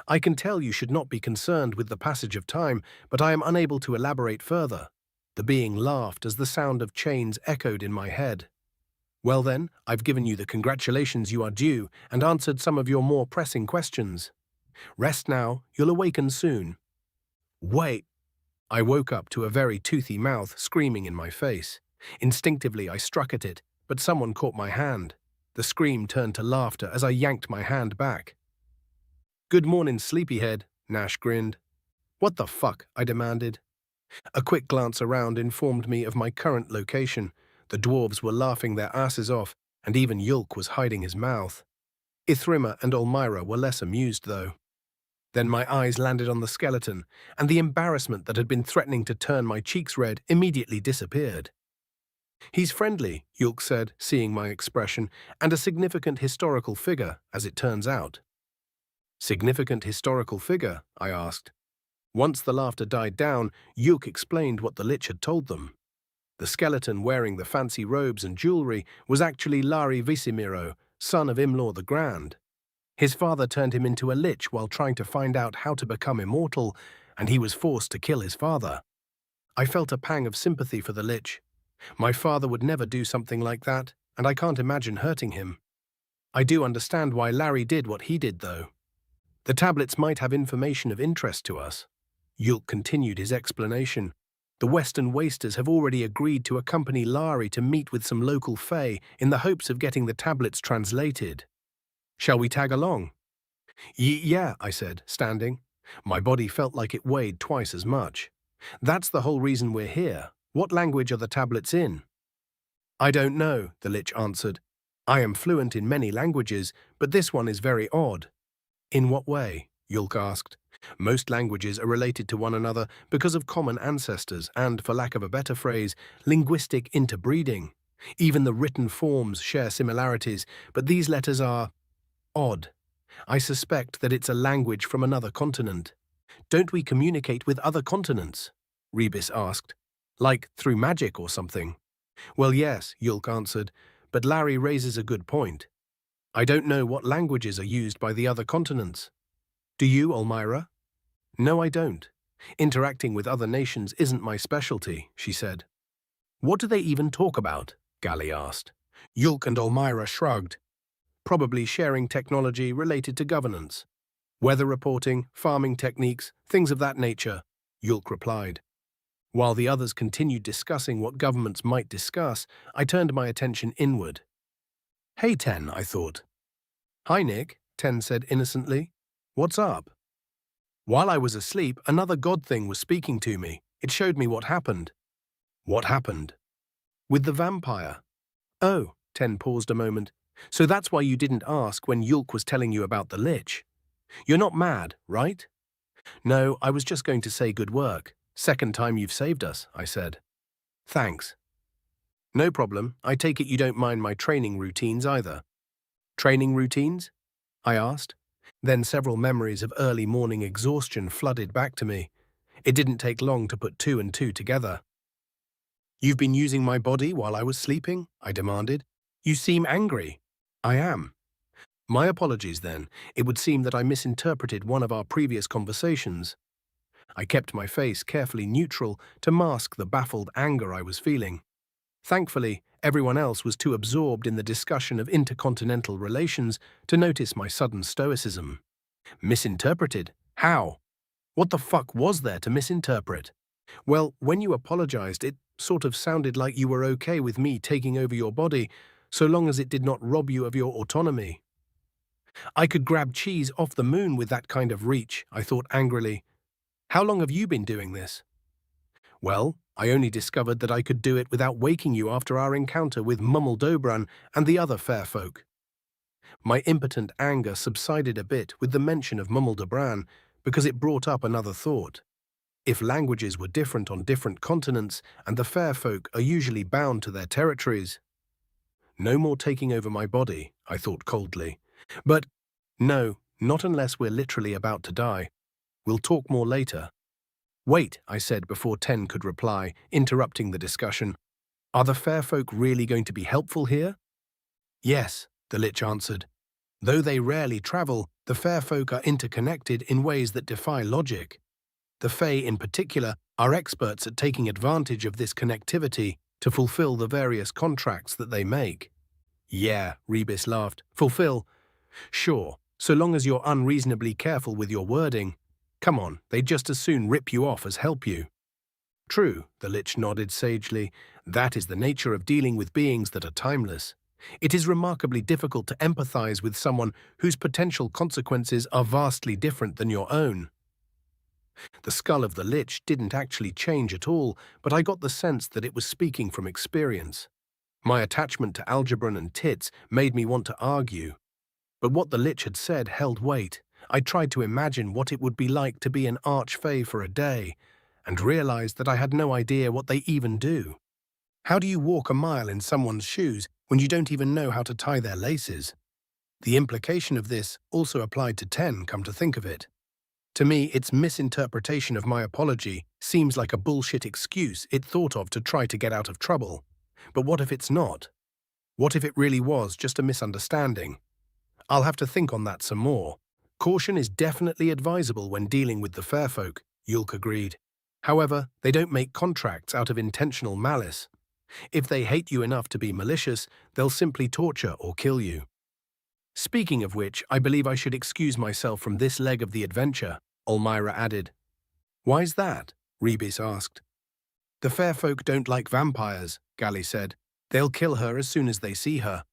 I can tell you should not be concerned with the passage of time, but I am unable to elaborate further. The being laughed as the sound of chains echoed in my head. Well then, I've given you the congratulations you are due and answered some of your more pressing questions. Rest now, you'll awaken soon. Wait. I woke up to a very toothy mouth screaming in my face. Instinctively I struck at it, but someone caught my hand. The scream turned to laughter as I yanked my hand back. Good morning, sleepyhead, Nash grinned. What the fuck? I demanded. A quick glance around informed me of my current location. The dwarves were laughing their asses off, and even Yulk was hiding his mouth. Ithrima and Olmyra were less amused, though. Then my eyes landed on the skeleton, and the embarrassment that had been threatening to turn my cheeks red immediately disappeared. He's friendly, Yulk said, seeing my expression, and a significant historical figure, as it turns out. Significant historical figure? I asked. Once the laughter died down, Yulk explained what the Lich had told them. The skeleton wearing the fancy robes and jewelry was actually Lari Visimiro, son of Imlor the Grand. His father turned him into a lich while trying to find out how to become immortal, and he was forced to kill his father. I felt a pang of sympathy for the lich. My father would never do something like that, and I can't imagine hurting him. I do understand why Larry did what he did, though. The tablets might have information of interest to us. Yulk continued his explanation. The Western Wasters have already agreed to accompany Lari to meet with some local fae in the hopes of getting the tablets translated. Shall we tag along? Yeah, I said, standing. My body felt like it weighed twice as much. That's the whole reason we're here. What language are the tablets in? I don't know, the Lich answered. I am fluent in many languages, but this one is very odd. In what way? Yulk asked. Most languages are related to one another because of common ancestors and, for lack of a better phrase, linguistic interbreeding. Even the written forms share similarities, but these letters are odd. I suspect that it's a language from another continent. Don't we communicate with other continents? Rebis asked. Like through magic or something? Well, yes, Yulk answered, but Larry raises a good point. I don't know what languages are used by the other continents. Do you, Olmyra? No, I don't. Interacting with other nations isn't my specialty, she said. What do they even talk about? Gally asked. Yulk and Olmyra shrugged. Probably sharing technology related to governance. Weather reporting, farming techniques, things of that nature. Yulk replied. While the others continued discussing what governments might discuss, I turned my attention inward. Hey, Ten, I thought. Hi, Nick, Ten said innocently. What's up? While I was asleep, another god thing was speaking to me. It showed me what happened. What happened? With the vampire. Oh, Ten paused a moment. So that's why you didn't ask when Yulk was telling you about the lich. You're not mad, right? No, I was just going to say good work. Second time you've saved us, I said. Thanks. No problem. I take it you don't mind my training routines either. Training routines? I asked. Then several memories of early morning exhaustion flooded back to me. It didn't take long to put two and two together. You've been using my body while I was sleeping? I demanded. You seem angry. I am. My apologies then. It would seem that I misinterpreted one of our previous conversations. I kept my face carefully neutral to mask the baffled anger I was feeling. Thankfully, everyone else was too absorbed in the discussion of intercontinental relations to notice my sudden stoicism. Misinterpreted? How? What the fuck was there to misinterpret? Well, when you apologized, it sort of sounded like you were okay with me taking over your body, so long as it did not rob you of your autonomy. I could grab cheese off the moon with that kind of reach, I thought angrily. How long have you been doing this? Well, I only discovered that I could do it without waking you after our encounter with Mummeldobran and the other fair folk. My impotent anger subsided a bit with the mention of Mummeldobran because it brought up another thought. If languages were different on different continents and the fair folk are usually bound to their territories. No more taking over my body, I thought coldly. But no, not unless we're literally about to die. We'll talk more later. Wait, I said before Ten could reply, interrupting the discussion. Are the fair folk really going to be helpful here? Yes, the lich answered. Though they rarely travel, the fair folk are interconnected in ways that defy logic. The Fae in particular are experts at taking advantage of this connectivity to fulfill the various contracts that they make. Yeah, Rebis laughed. Fulfill? Sure, so long as you're unreasonably careful with your wording. Come on, they'd just as soon rip you off as help you. True, the lich nodded sagely. That is the nature of dealing with beings that are timeless. It is remarkably difficult to empathize with someone whose potential consequences are vastly different than your own. The skull of the lich didn't actually change at all, but I got the sense that it was speaking from experience. My attachment to Algebran and tits made me want to argue. But what the lich had said held weight. I tried to imagine what it would be like to be an archfey for a day, and realized that I had no idea what they even do. How do you walk a mile in someone's shoes when you don't even know how to tie their laces? The implication of this also applied to Ten, come to think of it. To me, its misinterpretation of my apology seems like a bullshit excuse it thought of to try to get out of trouble. But what if it's not? What if it really was just a misunderstanding? I'll have to think on that some more. Caution is definitely advisable when dealing with the fair folk, Yulk agreed. However, they don't make contracts out of intentional malice. If they hate you enough to be malicious, they'll simply torture or kill you. Speaking of which, I believe I should excuse myself from this leg of the adventure, Olmira added. Why's that? Rebis asked. The fair folk don't like vampires, Gally said. They'll kill her as soon as they see her.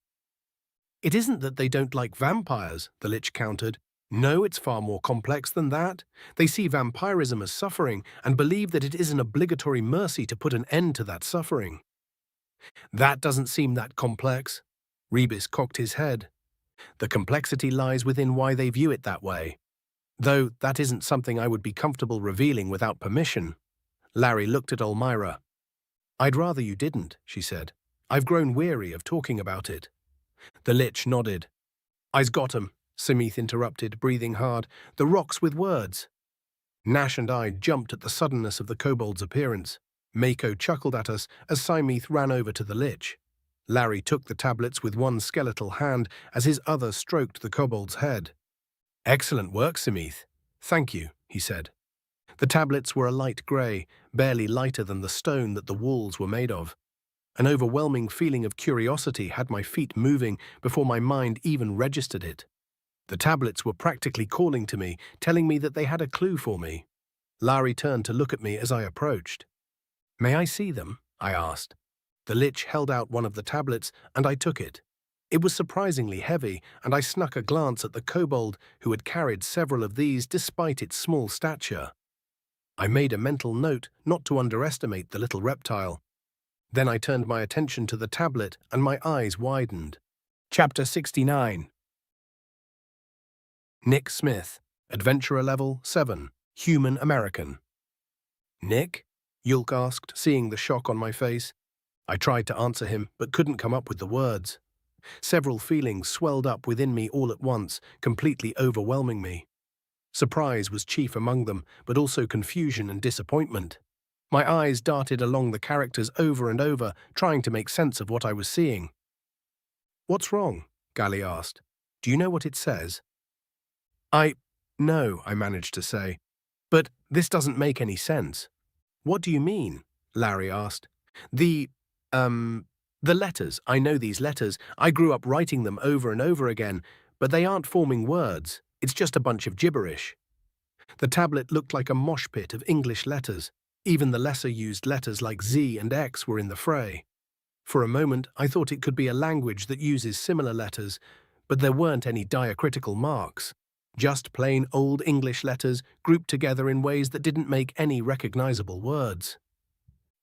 It isn't that they don't like vampires, the lich countered. No, it's far more complex than that. They see vampirism as suffering and believe that it is an obligatory mercy to put an end to that suffering. That doesn't seem that complex. Rebis cocked his head. The complexity lies within why they view it that way. Though that isn't something I would be comfortable revealing without permission. Larry looked at Olmira. I'd rather you didn't, she said. I've grown weary of talking about it. The lich nodded. I's got 'em, Simith interrupted, breathing hard. The rocks with words. Nash and I jumped at the suddenness of the kobold's appearance. Mako chuckled at us as Simith ran over to the lich. Larry took the tablets with one skeletal hand as his other stroked the kobold's head. Excellent work, Simith. Thank you, he said. The tablets were a light grey, barely lighter than the stone that the walls were made of. An overwhelming feeling of curiosity had my feet moving before my mind even registered it. The tablets were practically calling to me, telling me that they had a clue for me. Larry turned to look at me as I approached. "May I see them?" I asked. The lich held out one of the tablets, and I took it. It was surprisingly heavy, and I snuck a glance at the kobold who had carried several of these despite its small stature. I made a mental note not to underestimate the little reptile. Then I turned my attention to the tablet, and my eyes widened. Chapter 69. Nick Smith, Adventurer Level 7, Human American. "Nick?" Yulk asked, seeing the shock on my face. I tried to answer him, but couldn't come up with the words. Several feelings swelled up within me all at once, completely overwhelming me. Surprise was chief among them, but also confusion and disappointment. My eyes darted along the characters over and over, trying to make sense of what I was seeing. "What's wrong?" Gally asked. "Do you know what it says?" No, I managed to say. "But this doesn't make any sense." "What do you mean?" Larry asked. The letters. I know these letters. I grew up writing them over and over again, but they aren't forming words. It's just a bunch of gibberish." The tablet looked like a mosh pit of English letters. Even the lesser-used letters like Z and X were in the fray. For a moment, I thought it could be a language that uses similar letters, but there weren't any diacritical marks. Just plain old English letters grouped together in ways that didn't make any recognizable words.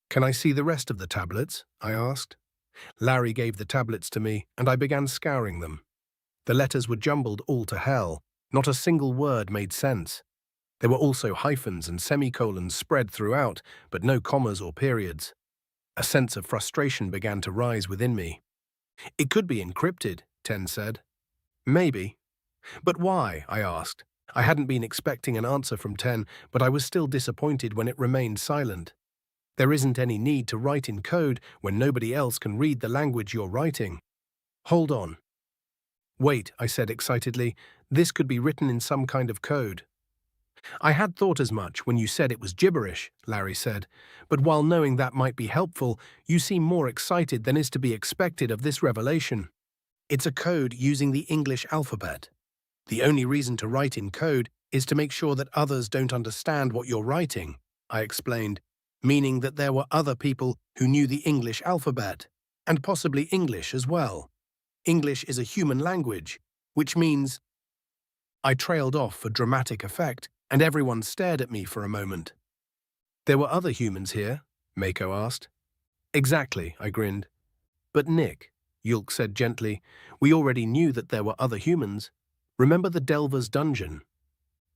"Can I see the rest of the tablets?" I asked. Larry gave the tablets to me, and I began scouring them. The letters were jumbled all to hell. Not a single word made sense. There were also hyphens and semicolons spread throughout, but no commas or periods. A sense of frustration began to rise within me. "It could be encrypted," Ten said. "Maybe." "But why?" I asked. I hadn't been expecting an answer from Ten, but I was still disappointed when it remained silent. There isn't any need to write in code when nobody else can read the language you're writing. "Hold on." "Wait," I said excitedly. "This could be written in some kind of code." "I had thought as much when you said it was gibberish," Larry said. "But while knowing that might be helpful, you seem more excited than is to be expected of this revelation. It's a code using the English alphabet. The only reason to write in code is to make sure that others don't understand what you're writing," I explained, meaning that there were other people who knew the English alphabet, and possibly English as well. English is a human language, which means— I trailed off for dramatic effect, and everyone stared at me for a moment. "There were other humans here?" Mako asked. "Exactly," I grinned. "But Nick," Yulk said gently, "we already knew that there were other humans. Remember the Delver's dungeon?"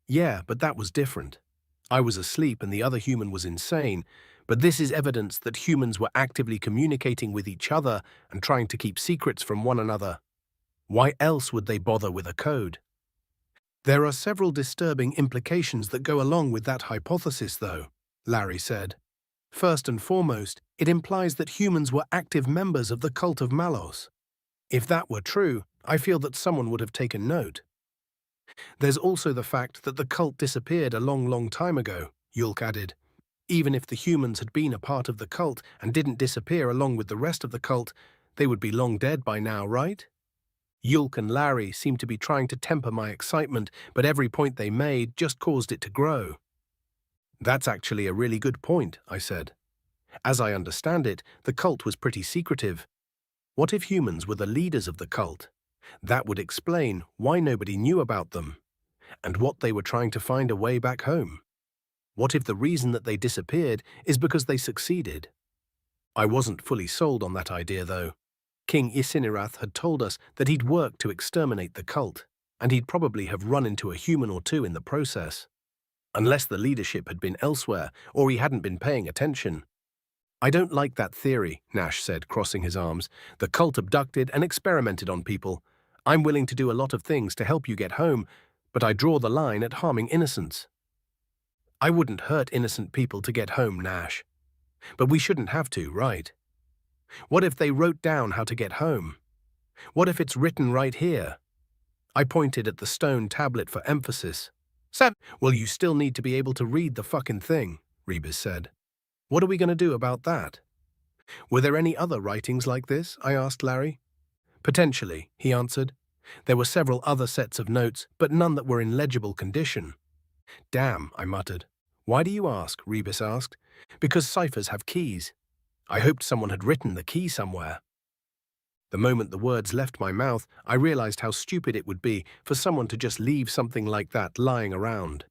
"Yeah, but that was different. I was asleep and the other human was insane, but this is evidence that humans were actively communicating with each other and trying to keep secrets from one another. Why else would they bother with a code?" "There are several disturbing implications that go along with that hypothesis, though," Larry said. "First and foremost, it implies that humans were active members of the cult of Malos. If that were true, I feel that someone would have taken note. There's also the fact that the cult disappeared a long time ago," Yulk added. "Even if the humans had been a part of the cult and didn't disappear along with the rest of the cult, they would be long dead by now, right?" Yulk and Larry seemed to be trying to temper my excitement, but every point they made just caused it to grow. "That's actually a really good point," I said. "As I understand it, the cult was pretty secretive. What if humans were the leaders of the cult? That would explain why nobody knew about them, and what they were trying to find a way back home. What if the reason that they disappeared is because they succeeded?" I wasn't fully sold on that idea, though. King Isinirath had told us that he'd worked to exterminate the cult, and he'd probably have run into a human or two in the process. Unless the leadership had been elsewhere, or he hadn't been paying attention. "I don't like that theory," Nash said, crossing his arms. "The cult abducted and experimented on people. I'm willing to do a lot of things to help you get home, but I draw the line at harming innocents." "I wouldn't hurt innocent people to get home, Nash. But we shouldn't have to, right? What if they wrote down how to get home? What if it's written right here?" I pointed at the stone tablet for emphasis. "Sam, well, you still need to be able to read the fucking thing," Rebus said. "What are we going to do about that?" "Were there any other writings like this?" I asked Larry. "Potentially," he answered. "There were several other sets of notes, but none that were in legible condition." "Damn," I muttered. Why do you ask? Rebus asked. Because ciphers have keys. I hoped someone had written the key somewhere. The moment the words left my mouth, I realized how stupid it would be for someone to just leave something like that lying around.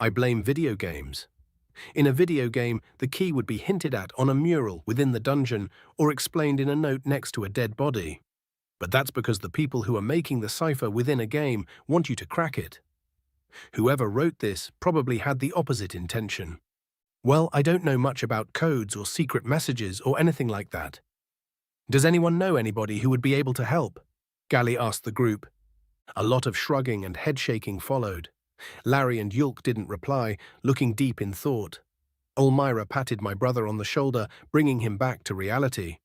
I blame video games. In a video game, the key would be hinted at on a mural within the dungeon or explained in a note next to a dead body. But that's because the people who are making the cipher within a game want you to crack it. Whoever wrote this probably had the opposite intention. Well, I don't know much about codes or secret messages or anything like that. Does anyone know anybody who would be able to help? Gally asked the group. A lot of shrugging and head-shaking followed. Larry and Yulk didn't reply, looking deep in thought. Elmira patted my brother on the shoulder, bringing him back to reality.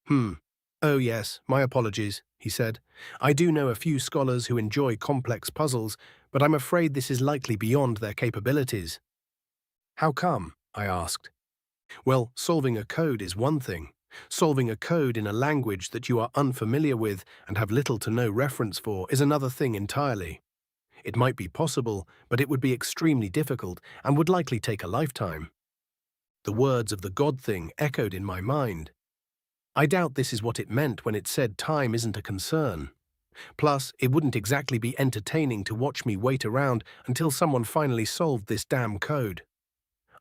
Oh yes, my apologies, he said. I do know a few scholars who enjoy complex puzzles, but I'm afraid this is likely beyond their capabilities. How come? I asked. Well, solving a code is one thing. Solving a code in a language that you are unfamiliar with and have little to no reference for is another thing entirely. It might be possible, but it would be extremely difficult and would likely take a lifetime. The words of the God thing echoed in my mind. I doubt this is what it meant when it said time isn't a concern. Plus, it wouldn't exactly be entertaining to watch me wait around until someone finally solved this damn code.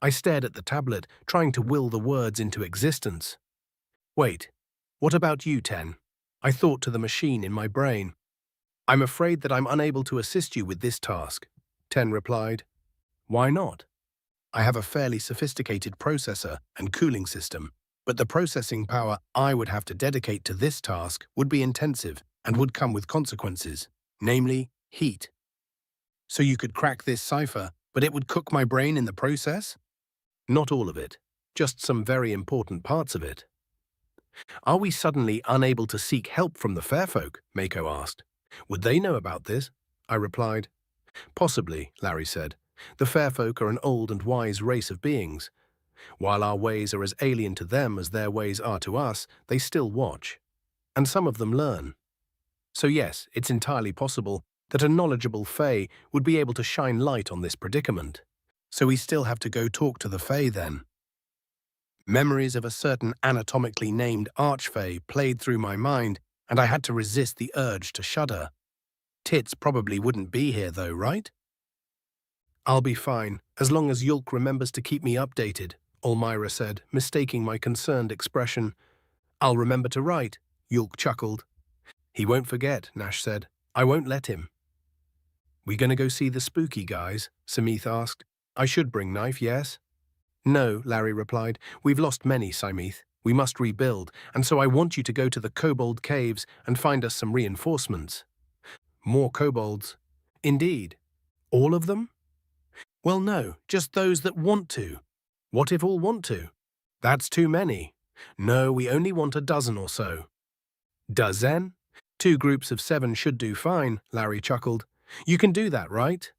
I stared at the tablet, trying to will the words into existence. Wait, what about you, Ten? I thought to the machine in my brain. I'm afraid that I'm unable to assist you with this task, Ten replied. Why not? I have a fairly sophisticated processor and cooling system, but the processing power I would have to dedicate to this task would be intensive and would come with consequences, namely heat. So you could crack this cipher, but it would cook my brain in the process? Not all of it, just some very important parts of it. Are we suddenly unable to seek help from the fair folk? Mako asked. Would they know about this? I replied. Possibly, Larry said. The fair folk are an old and wise race of beings. While our ways are as alien to them as their ways are to us, they still watch. And some of them learn. So yes, it's entirely possible that a knowledgeable Fae would be able to shine light on this predicament. So we still have to go talk to the Fae then. Memories of a certain anatomically named archfey played through my mind, and I had to resist the urge to shudder. Tits probably wouldn't be here though, right? I'll be fine, as long as Yulk remembers to keep me updated, Elmira said, mistaking my concerned expression. I'll remember to write, Yulk chuckled. He won't forget, Nash said. I won't let him. We gonna go see the spooky guys? Samith asked. I should bring knife, yes? No, Larry replied. We've lost many, Simith. We must rebuild, and so I want you to go to the kobold caves and find us some reinforcements. More kobolds? Indeed. All of them? Well, no, just those that want to. What if all want to? That's too many. No, we only want a dozen or so. Dozen? 2 groups of 7 should do fine, Larry chuckled. You can do that, right?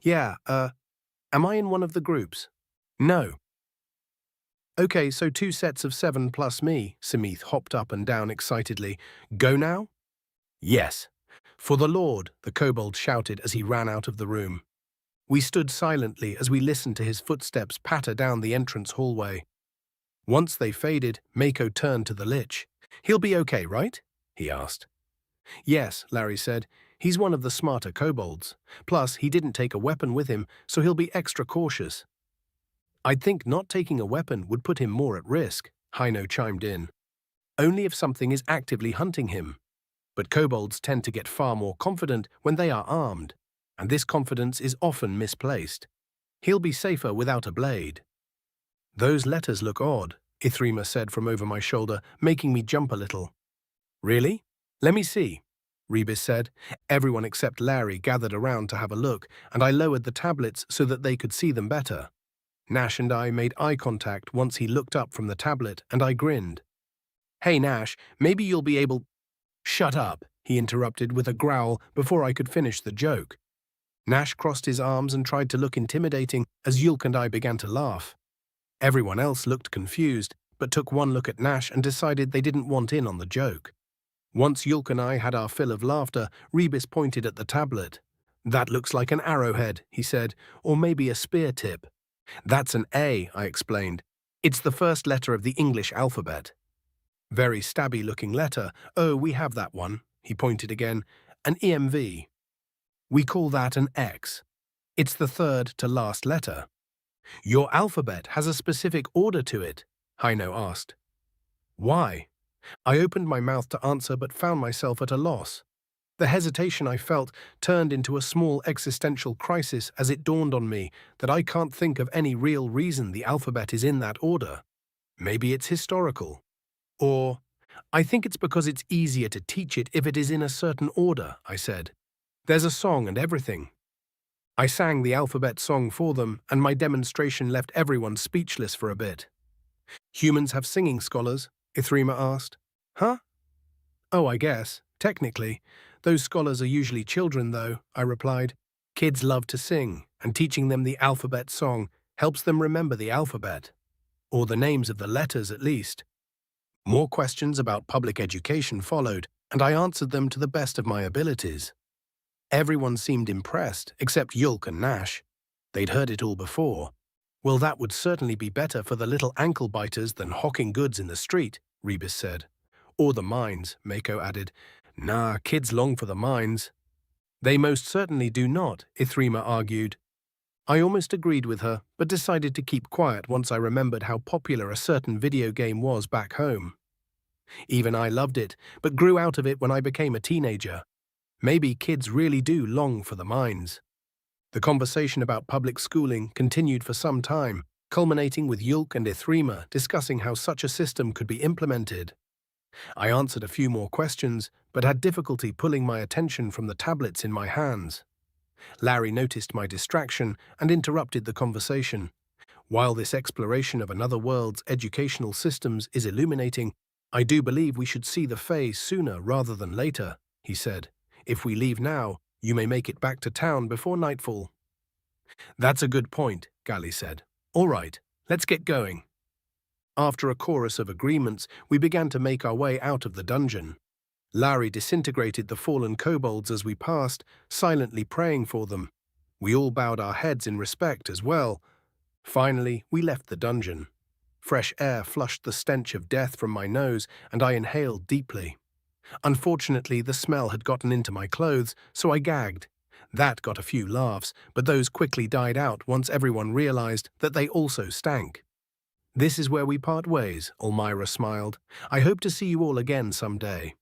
Yeah, am I in one of the groups? No. Okay, so 2 sets of 7 plus me, Samith hopped up and down excitedly. Go now? Yes. For the Lord, the kobold shouted as he ran out of the room. We stood silently as we listened to his footsteps patter down the entrance hallway. Once they faded, Mako turned to the Lich. He'll be okay, right? He asked. Yes, Larry said. He's one of the smarter kobolds. Plus, he didn't take a weapon with him, so he'll be extra cautious. I'd think not taking a weapon would put him more at risk, Hino chimed in. Only if something is actively hunting him. But kobolds tend to get far more confident when they are armed, and this confidence is often misplaced. He'll be safer without a blade. Those letters look odd, Ithrima said from over my shoulder, making me jump a little. Really? Let me see, Rebus said. Everyone except Larry gathered around to have a look, and I lowered the tablets so that they could see them better. Nash and I made eye contact once he looked up from the tablet, and I grinned. Hey, Nash, maybe you'll be able— Shut up, he interrupted with a growl before I could finish the joke. Nash crossed his arms and tried to look intimidating as Yulk and I began to laugh. Everyone else looked confused, but took one look at Nash and decided they didn't want in on the joke. Once Yulk and I had our fill of laughter, Rebus pointed at the tablet. That looks like an arrowhead, he said, or maybe a spear tip. That's an A, I explained. It's the first letter of the English alphabet. Very stabby-looking letter. Oh, we have that one, he pointed again. An EMV. We call that an X. It's the third to last letter. Your alphabet has a specific order to it, Heino asked. Why? I opened my mouth to answer but found myself at a loss. The hesitation I felt turned into a small existential crisis as it dawned on me that I can't think of any real reason the alphabet is in that order. Maybe it's historical. Or, I think it's because it's easier to teach it if it is in a certain order, I said. There's a song and everything. I sang the alphabet song for them, and my demonstration left everyone speechless for a bit. Humans have singing scholars? Ithrima asked. Huh? Oh, I guess, technically. Those scholars are usually children, though, I replied. Kids love to sing, and teaching them the alphabet song helps them remember the alphabet. Or the names of the letters, at least. More questions about public education followed, and I answered them to the best of my abilities. Everyone seemed impressed, except Yulk and Nash. They'd heard it all before. Well, that would certainly be better for the little ankle-biters than hawking goods in the street, Rebus said. Or the mines, Mako added. Nah, kids long for the mines. They most certainly do not, Ithrima argued. I almost agreed with her, but decided to keep quiet once I remembered how popular a certain video game was back home. Even I loved it, but grew out of it when I became a teenager. Maybe kids really do long for the mines. The conversation about public schooling continued for some time, culminating with Yulk and Ithrima discussing how such a system could be implemented. I answered a few more questions, but had difficulty pulling my attention from the tablets in my hands. Larry noticed my distraction and interrupted the conversation. While this exploration of another world's educational systems is illuminating, I do believe we should see the phase sooner rather than later, he said. If we leave now, you may make it back to town before nightfall. That's a good point, Gali said. All right, let's get going. After a chorus of agreements, we began to make our way out of the dungeon. Larry disintegrated the fallen kobolds as we passed, silently praying for them. We all bowed our heads in respect as well. Finally, we left the dungeon. Fresh air flushed the stench of death from my nose, and I inhaled deeply. Unfortunately, the smell had gotten into my clothes, so I gagged. That got a few laughs, but those quickly died out once everyone realized that they also stank. This is where we part ways, Elmira smiled. I hope to see you all again someday.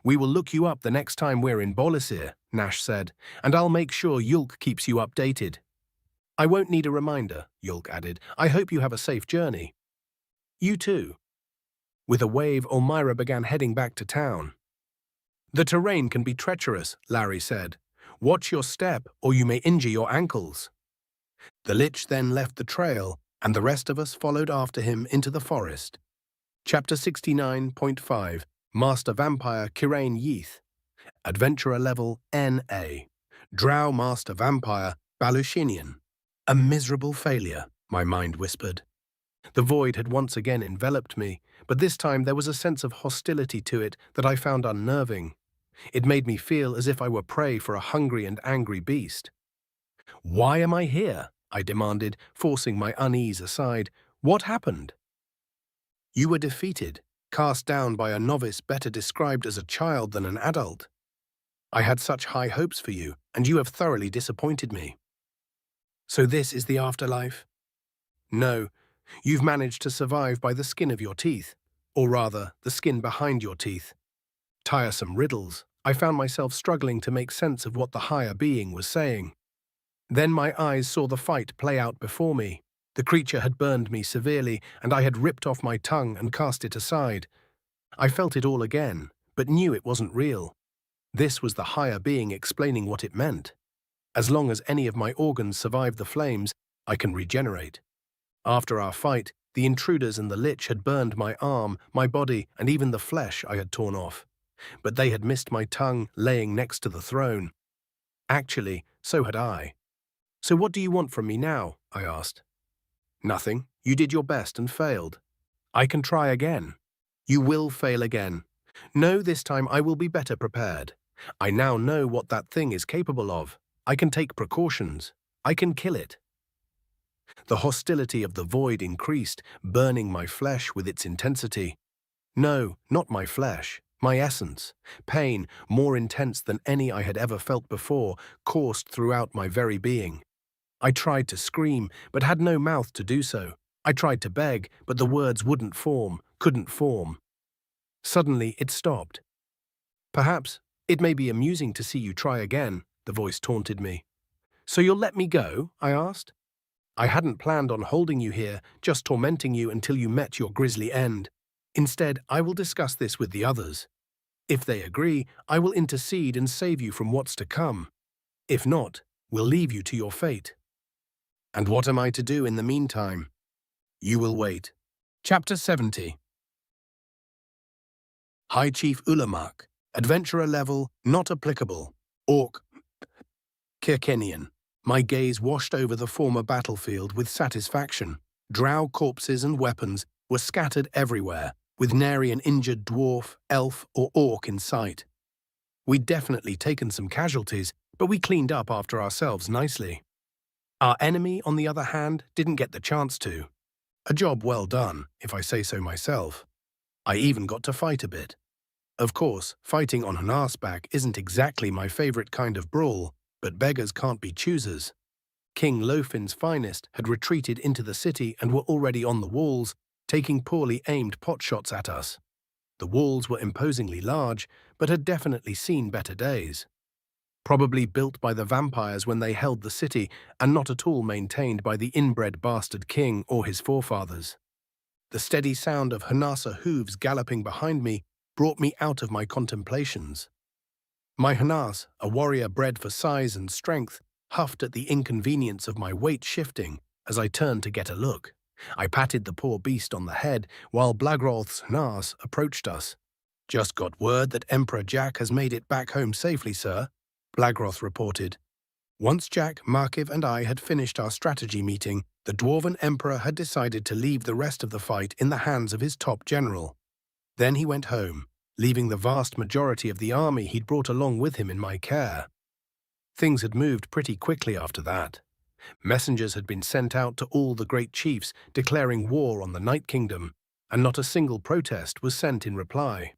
We will look you up the next time we're in Bolasir, Nash said, and I'll make sure Yulk keeps you updated. I won't need a reminder, Yulk added. I hope you have a safe journey. You too. With a wave, Elmira began heading back to town. The terrain can be treacherous, Larry said. Watch your step, or you may injure your ankles. The Lich then left the trail, and the rest of us followed after him into the forest. Chapter 69.5 Master Vampire Kirain Yeath. Adventurer Level NA. Drow Master Vampire Balushinian. A miserable failure, my mind whispered. The void had once again enveloped me, but this time there was a sense of hostility to it that I found unnerving. It made me feel as if I were prey for a hungry and angry beast. Why am I here? I demanded, forcing my unease aside. What happened? You were defeated, cast down by a novice better described as a child than an adult. I had such high hopes for you, and you have thoroughly disappointed me. So this is the afterlife? No, you've managed to survive by the skin of your teeth, or rather, the skin behind your teeth. Tiresome riddles. I found myself struggling to make sense of what the higher being was saying. Then my eyes saw the fight play out before me. The creature had burned me severely, and I had ripped off my tongue and cast it aside. I felt it all again, but knew it wasn't real. This was the higher being explaining what it meant. As long as any of my organs survive the flames, I can regenerate. After our fight, the intruders and the Lich had burned my arm, my body, and even the flesh I had torn off. But they had missed my tongue laying next to the throne. Actually, so had I. So what do you want from me now? I asked. Nothing. You did your best and failed. I can try again. You will fail again. No, this time I will be better prepared. I now know what that thing is capable of. I can take precautions. I can kill it. The hostility of the void increased, burning my flesh with its intensity. No, not my flesh, my essence. Pain, more intense than any I had ever felt before, coursed throughout my very being. I tried to scream, but had no mouth to do so. I tried to beg, but the words couldn't form. Suddenly, it stopped. Perhaps it may be amusing to see you try again, the voice taunted me. So you'll let me go? I asked. I hadn't planned on holding you here, just tormenting you until you met your grisly end. Instead, I will discuss this with the others. If they agree, I will intercede and save you from what's to come. If not, we'll leave you to your fate. And what am I to do in the meantime? You will wait. Chapter 70. High Chief Ulamak, Adventurer Level, Not Applicable, Orc, Kirkenian. My gaze washed over the former battlefield with satisfaction. Drow corpses and weapons were scattered everywhere, with nary an injured dwarf, elf, or orc in sight. We'd definitely taken some casualties, but we cleaned up after ourselves nicely. Our enemy, on the other hand, didn't get the chance to. A job well done, if I say so myself. I even got to fight a bit. Of course, fighting on an arseback isn't exactly my favorite kind of brawl, but beggars can't be choosers. King Lofin's finest had retreated into the city and were already on the walls, taking poorly aimed potshots at us. The walls were imposingly large, but had definitely seen better days. Probably built by the vampires when they held the city, and not at all maintained by the inbred bastard king or his forefathers. The steady sound of Hanasa hooves galloping behind me brought me out of my contemplations. My Hanas, a warrior bred for size and strength, huffed at the inconvenience of my weight shifting as I turned to get a look. I patted the poor beast on the head while Blagroth's Hanas approached us. "Just got word that Emperor Jack has made it back home safely, sir," Blagroth reported. Once Jack, Markiv, and I had finished our strategy meeting, the Dwarven Emperor had decided to leave the rest of the fight in the hands of his top general. Then he went home, leaving the vast majority of the army he'd brought along with him in my care. Things had moved pretty quickly after that. Messengers had been sent out to all the great chiefs declaring war on the Night Kingdom, and not a single protest was sent in reply.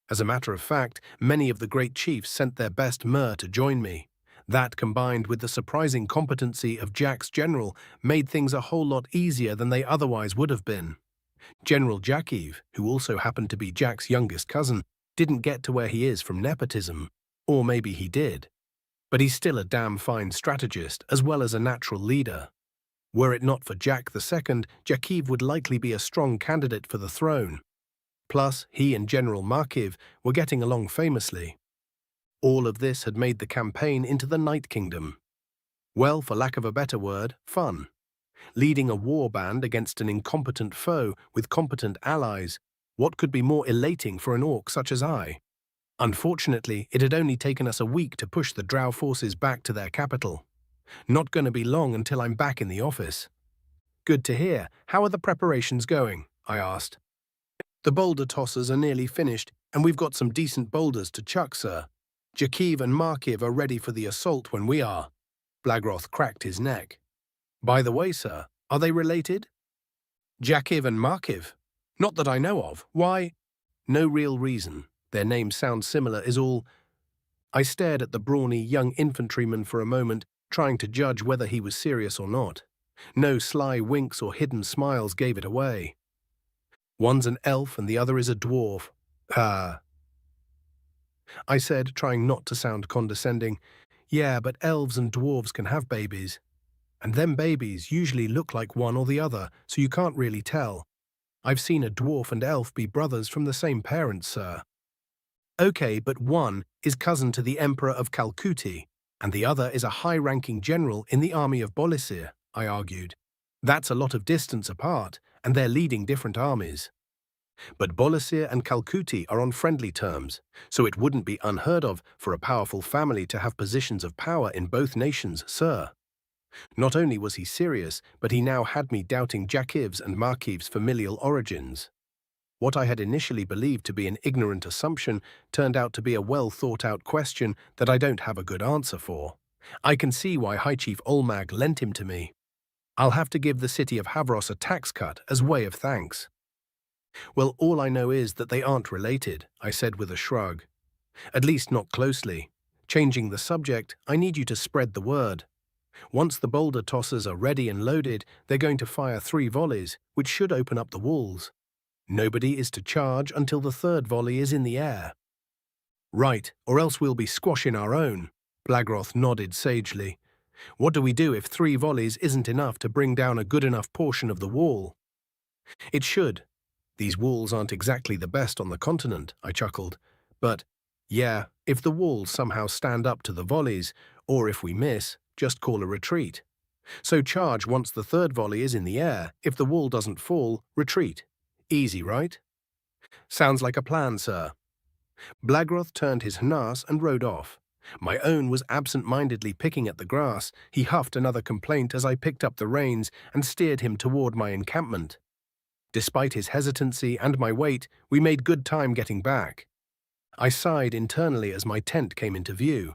As a matter of fact, many of the great chiefs sent their best mer to join me. That, combined with the surprising competency of Jack's general, made things a whole lot easier than they otherwise would have been. General Jakiv, who also happened to be Jack's youngest cousin, didn't get to where he is from nepotism, or maybe he did. But he's still a damn fine strategist as well as a natural leader. Were it not for Jack II, Jakiv would likely be a strong candidate for the throne. Plus, he and General Markiv were getting along famously. All of this had made the campaign into the Night Kingdom. Well, for lack of a better word, fun. Leading a war band against an incompetent foe with competent allies, what could be more elating for an orc such as I? Unfortunately, it had only taken us a week to push the Drow forces back to their capital. Not going to be long until I'm back in the office. Good to hear. How are the preparations going? I asked. The boulder tossers are nearly finished, and we've got some decent boulders to chuck, sir. Jakiv and Markiv are ready for the assault when we are. Blagroth cracked his neck. By the way, sir, are they related? Jakiv and Markiv? Not that I know of. Why? No real reason. Their names sound similar is all. I stared at the brawny young infantryman for a moment, trying to judge whether he was serious or not. No sly winks or hidden smiles gave it away. One's an elf and the other is a dwarf. I said, trying not to sound condescending. Yeah, but elves and dwarves can have babies. And them babies usually look like one or the other, so you can't really tell. I've seen a dwarf and elf be brothers from the same parents, sir. Okay, but one is cousin to the Emperor of Kalkuti, and the other is a high-ranking general in the army of Bolisir, I argued. That's a lot of distance apart, and they're leading different armies. But Bolisir and Kalkuti are on friendly terms, so it wouldn't be unheard of for a powerful family to have positions of power in both nations, sir. Not only was he serious, but he now had me doubting Jakiv's and Markiv's familial origins. What I had initially believed to be an ignorant assumption turned out to be a well-thought-out question that I don't have a good answer for. I can see why High Chief Olmag lent him to me. I'll have to give the city of Havros a tax cut as way of thanks. Well, all I know is that they aren't related, I said with a shrug. At least not closely. Changing the subject, I need you to spread the word. Once the boulder tossers are ready and loaded, they're going to fire 3 volleys, which should open up the walls. Nobody is to charge until the 3rd volley is in the air. Right, or else we'll be squashing our own. Blagroth nodded sagely. What do we do if 3 volleys isn't enough to bring down a good enough portion of the wall? It should. These walls aren't exactly the best on the continent, I chuckled. But, yeah, if the walls somehow stand up to the volleys, or if we miss, just call a retreat. So charge once the 3rd volley is in the air. If the wall doesn't fall, retreat. Easy, right? Sounds like a plan, sir. Blagroth turned his harnass and rode off. My own was absent-mindedly picking at the grass. He huffed another complaint as I picked up the reins and steered him toward my encampment. Despite his hesitancy and my weight, we made good time getting back. I sighed internally as my tent came into view.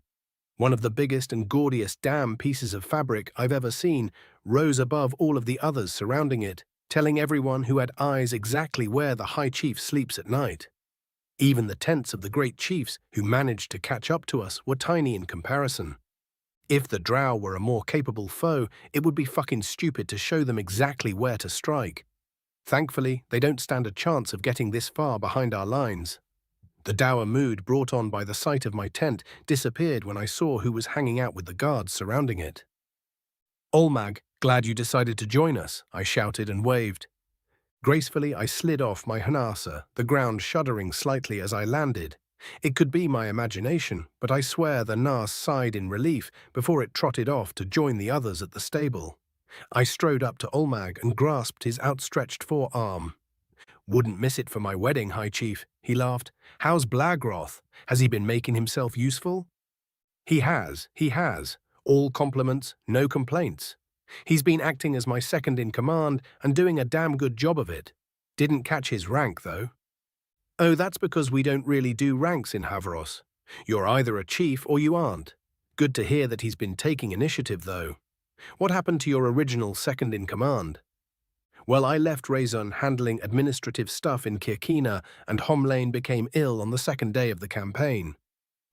One of the biggest and gaudiest damn pieces of fabric I've ever seen rose above all of the others surrounding it, telling everyone who had eyes exactly where the High Chief sleeps at night. Even the tents of the great chiefs who managed to catch up to us were tiny in comparison. If the drow were a more capable foe, it would be fucking stupid to show them exactly where to strike. Thankfully, they don't stand a chance of getting this far behind our lines. The dour mood brought on by the sight of my tent disappeared when I saw who was hanging out with the guards surrounding it. Olmag, glad you decided to join us, I shouted and waved. Gracefully, I slid off my harnassa, the ground shuddering slightly as I landed. It could be my imagination, but I swear the Nas sighed in relief before it trotted off to join the others at the stable. I strode up to Olmag and grasped his outstretched forearm. Wouldn't miss it for my wedding, High Chief, he laughed. How's Blagroth? Has he been making himself useful? He has. All compliments, no complaints. He's been acting as my second in command and doing a damn good job of it. Didn't catch his rank, though. Oh, that's because we don't really do ranks in Havros. You're either a chief or you aren't. Good to hear that he's been taking initiative, though. What happened to your original second in command? Well, I left Razon handling administrative stuff in Kirkina, and Homlane became ill on the 2nd day of the campaign.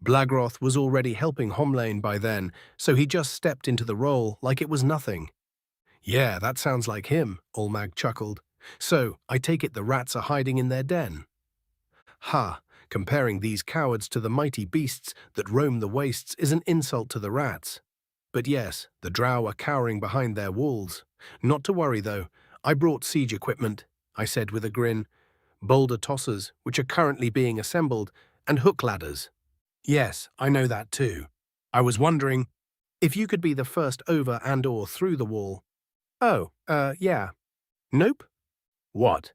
Blagroth was already helping Homlane by then, so he just stepped into the role like it was nothing. Yeah, that sounds like him, Olmag chuckled. So, I take it the rats are hiding in their den. Ha, comparing these cowards to the mighty beasts that roam the wastes is an insult to the rats. But yes, the drow are cowering behind their walls. Not to worry, though. I brought siege equipment, I said with a grin. Boulder tossers, which are currently being assembled, and hook ladders. Yes, I know that too. I was wondering if you could be the first over and or through the wall. Oh, yeah. Nope. What?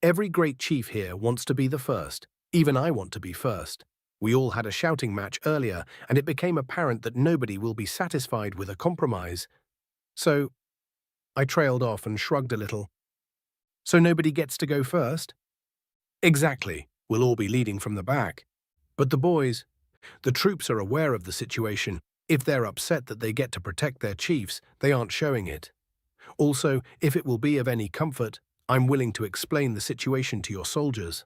Every great chief here wants to be the first. Even I want to be first. We all had a shouting match earlier, and it became apparent that nobody will be satisfied with a compromise. So, I trailed off and shrugged a little. So nobody gets to go first? Exactly. We'll all be leading from the back. But the troops are aware of the situation. If they're upset that they get to protect their chiefs, they aren't showing it. Also, if it will be of any comfort, I'm willing to explain the situation to your soldiers.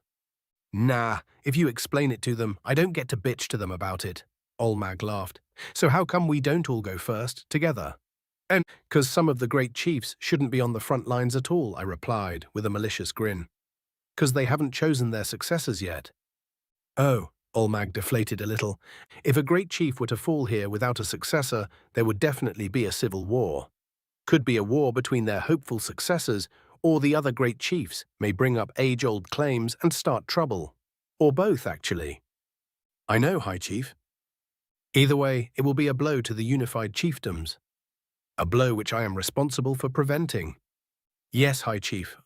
Nah, if you explain it to them, I don't get to bitch to them about it. Olmag laughed. So how come we don't all go first, together? And 'cause some of the great chiefs shouldn't be on the front lines at all, I replied, with a malicious grin. 'Cause they haven't chosen their successors yet. Oh, Olmag deflated a little. If a great chief were to fall here without a successor, there would definitely be a civil war. Could be a war between their hopeful successors, or the other great chiefs may bring up age-old claims and start trouble. Or both, actually. I know, High Chief. Either way, it will be a blow to the unified chiefdoms. A blow which I am responsible for preventing. Yes, High Chief,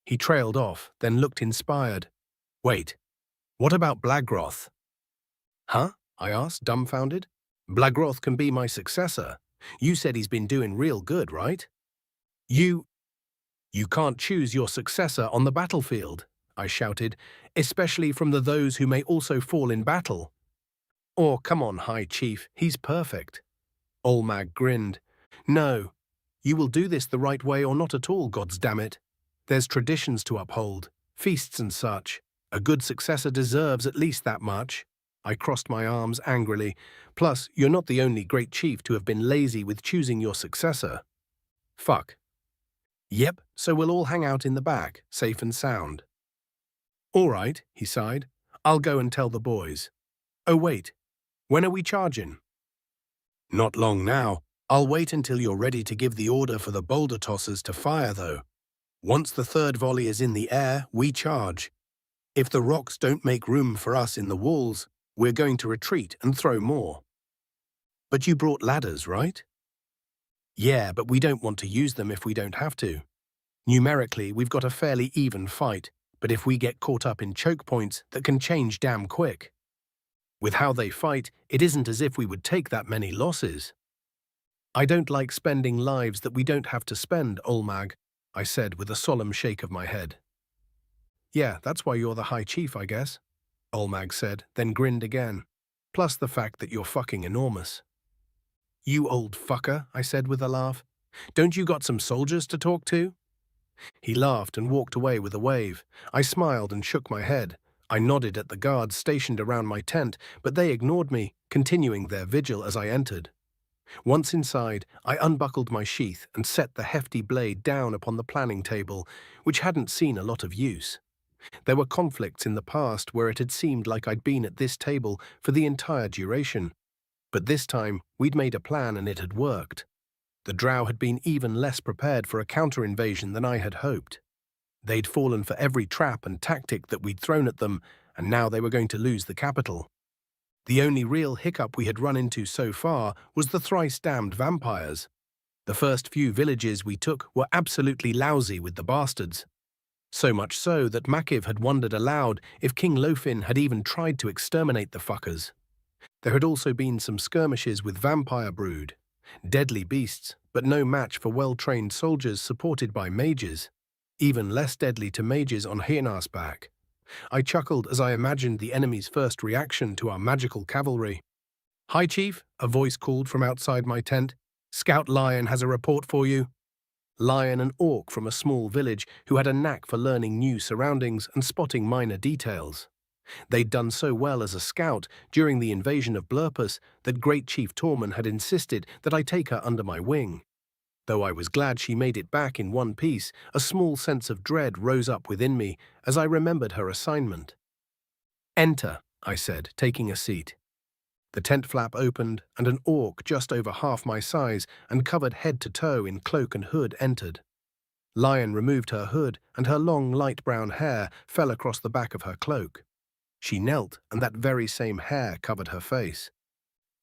He trailed off, then looked inspired. Wait, what about Blagroth? Huh? I asked, dumbfounded. Blagroth can be my successor. You said he's been doing real good, right? You can't choose your successor on the battlefield, I shouted, especially from those who may also fall in battle. Oh, come on, High Chief, he's perfect. Olmag grinned. No, You will do this the right way or not at all, gods damn it. There's traditions to uphold, feasts and such. A good successor deserves at least that much. I crossed my arms angrily. Plus, you're not the only great chief to have been lazy with choosing your successor. Fuck. Yep, so we'll all hang out in the back, safe and sound. All right, he sighed. I'll go and tell the boys. Oh wait, when are we charging? Not long now. I'll wait until you're ready to give the order for the boulder tossers to fire, though. Once the third volley is in the air, we charge. If the rocks don't make room for us in the walls, we're going to retreat and throw more. But you brought ladders, right? Yeah, but we don't want to use them if we don't have to. Numerically, we've got a fairly even fight, but if we get caught up in choke points, that can change damn quick. With how they fight, it isn't as if we would take that many losses. I don't like spending lives that we don't have to spend, Olmag, I said with a solemn shake of my head. Yeah, that's why you're the High Chief, I guess, Olmag said, then grinned again. Plus the fact that you're fucking enormous. You old fucker, I said with a laugh. Don't you got some soldiers to talk to? He laughed and walked away with a wave. I smiled and shook my head. I nodded at the guards stationed around my tent, but they ignored me, continuing their vigil as I entered. Once inside, I unbuckled my sheath and set the hefty blade down upon the planning table, which hadn't seen a lot of use. There were conflicts in the past where it had seemed like I'd been at this table for the entire duration. But this time, we'd made a plan and it had worked. The Drow had been even less prepared for a counter-invasion than I had hoped. They'd fallen for every trap and tactic that we'd thrown at them, and now they were going to lose the capital. The only real hiccup we had run into so far was the thrice-damned vampires. The first few villages we took were absolutely lousy with the bastards. So much so that Makiv had wondered aloud if King Lofin had even tried to exterminate the fuckers. There had also been some skirmishes with vampire brood. Deadly beasts, but no match for well-trained soldiers supported by mages. Even less deadly to mages on Hienas back. I chuckled as I imagined the enemy's first reaction to our magical cavalry. Hi, Chief, a voice called from outside my tent. Scout Lion has a report for you. Lion, an orc from a small village who had a knack for learning new surroundings and spotting minor details. They'd done so well as a scout during the invasion of Blurpus that Great Chief Tormund had insisted that I take her under my wing. Though I was glad she made it back in one piece, a small sense of dread rose up within me as I remembered her assignment. Enter, I said, taking a seat. The tent flap opened, and an orc just over half my size and covered head to toe in cloak and hood entered. Lion removed her hood, and her long light brown hair fell across the back of her cloak. She knelt, and that very same hair covered her face.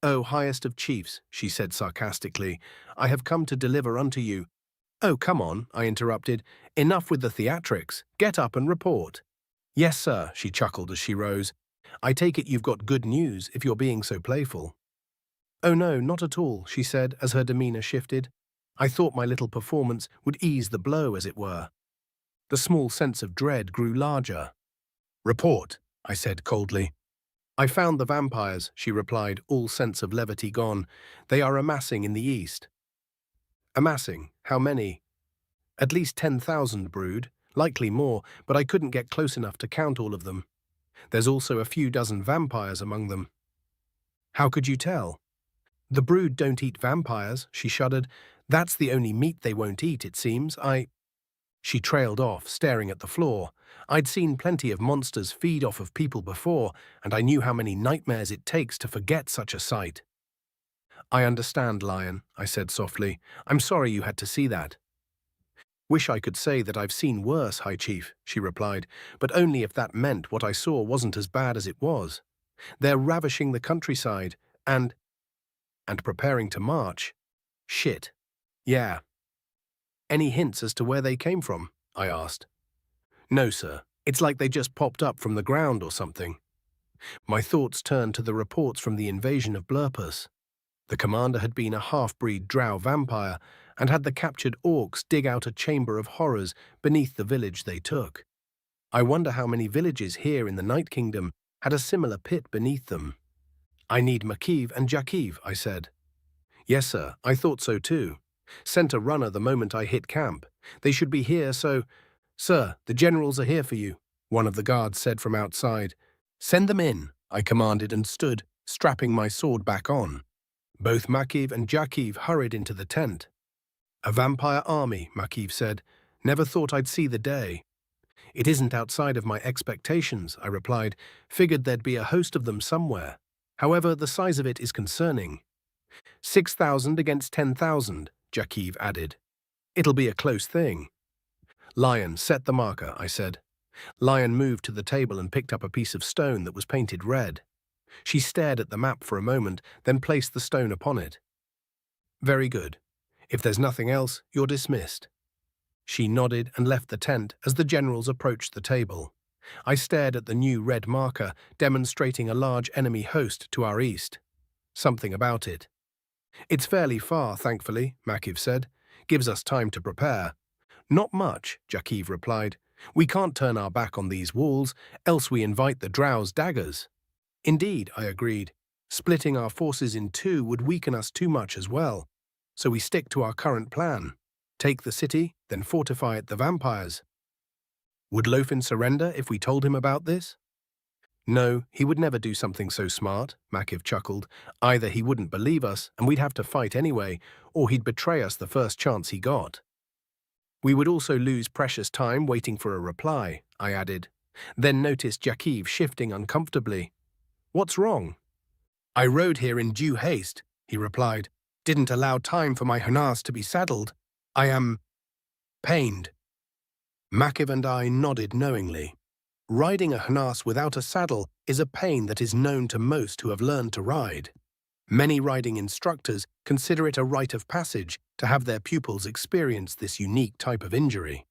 "O highest of chiefs," she said sarcastically, "I have come to deliver unto you—" "Oh, come on," I interrupted. "Enough with the theatrics. Get up and report." "Yes, sir," she chuckled as she rose. "I take it you've got good news if you're being so playful." "Oh no, not at all," she said as her demeanor shifted. I thought my little performance would ease the blow, as it were. The small sense of dread grew larger. "Report," I said coldly. "I found the vampires," she replied, all sense of levity gone. "They are amassing in the east." Amassing? How many? At least 10,000 brood, likely more, but I couldn't get close enough to count all of them. There's also a few dozen vampires among them. How could you tell? The brood don't eat vampires, she shuddered. That's the only meat they won't eat, it seems. She trailed off, staring at the floor. I'd seen plenty of monsters feed off of people before, and I knew how many nightmares it takes to forget such a sight. "I understand, Lion," I said softly. "I'm sorry you had to see that." "Wish I could say that I've seen worse, High Chief," she replied, "but only if that meant what I saw wasn't as bad as it was. They're ravishing the countryside, and preparing to march. Shit. Yeah. Any hints as to where they came from?" I asked. "No, sir. It's like they just popped up from the ground or something." My thoughts turned to the reports from the invasion of Blurpus. The commander had been a half-breed drow vampire and had the captured orcs dig out a chamber of horrors beneath the village they took. I wonder how many villages here in the Night Kingdom had a similar pit beneath them. "I need Makiv and Jakiv," I said. "Yes, sir, I thought so too. Sent a runner the moment I hit camp. They should be here, so— Sir, the generals are here for you, one of the guards said from outside. Send them in, I commanded and stood, strapping my sword back on. Both Makiv and Jakiv hurried into the tent. A vampire army, Makiv said. Never thought I'd see the day. It isn't outside of my expectations, I replied. Figured there'd be a host of them somewhere. However, the size of it is concerning. 6,000 against 10,000, Jakiv added. It'll be a close thing. Lion, set the marker, I said. Lion moved to the table and picked up a piece of stone that was painted red. She stared at the map for a moment, then placed the stone upon it. Very good. If there's nothing else, you're dismissed. She nodded and left the tent as the generals approached the table. I stared at the new red marker, demonstrating a large enemy host to our east. Something about it. It's fairly far, thankfully, Makiv said. Gives us time to prepare. Not much, Jakiv replied. We can't turn our back on these walls, else we invite the Drow's daggers. Indeed, I agreed. Splitting our forces in two would weaken us too much as well. So we stick to our current plan. Take the city, then fortify it the vampires. Would Lofin surrender if we told him about this? No, he would never do something so smart, Makiv chuckled. Either he wouldn't believe us, and we'd have to fight anyway, or he'd betray us the first chance he got. We would also lose precious time waiting for a reply, I added. Then noticed Jakiv shifting uncomfortably. What's wrong? I rode here in due haste, he replied. Didn't allow time for my harness to be saddled. I am pained. Makiv and I nodded knowingly. Riding a harness without a saddle is a pain that is known to most who have learned to ride. Many riding instructors consider it a rite of passage to have their pupils experience this unique type of injury.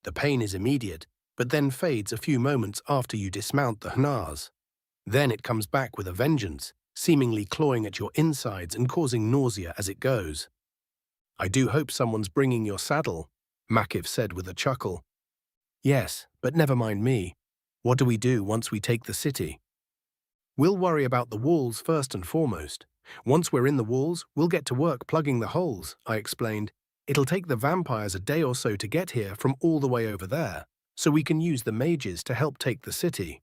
The pain is immediate, but then fades a few moments after you dismount the harness. Then it comes back with a vengeance, seemingly clawing at your insides and causing nausea as it goes. I do hope someone's bringing your saddle, Makiv said with a chuckle. Yes, but never mind me. What do we do once we take the city? We'll worry about the walls first and foremost. Once we're in the walls, we'll get to work plugging the holes, I explained. It'll take the vampires a day or so to get here from all the way over there, so we can use the mages to help take the city.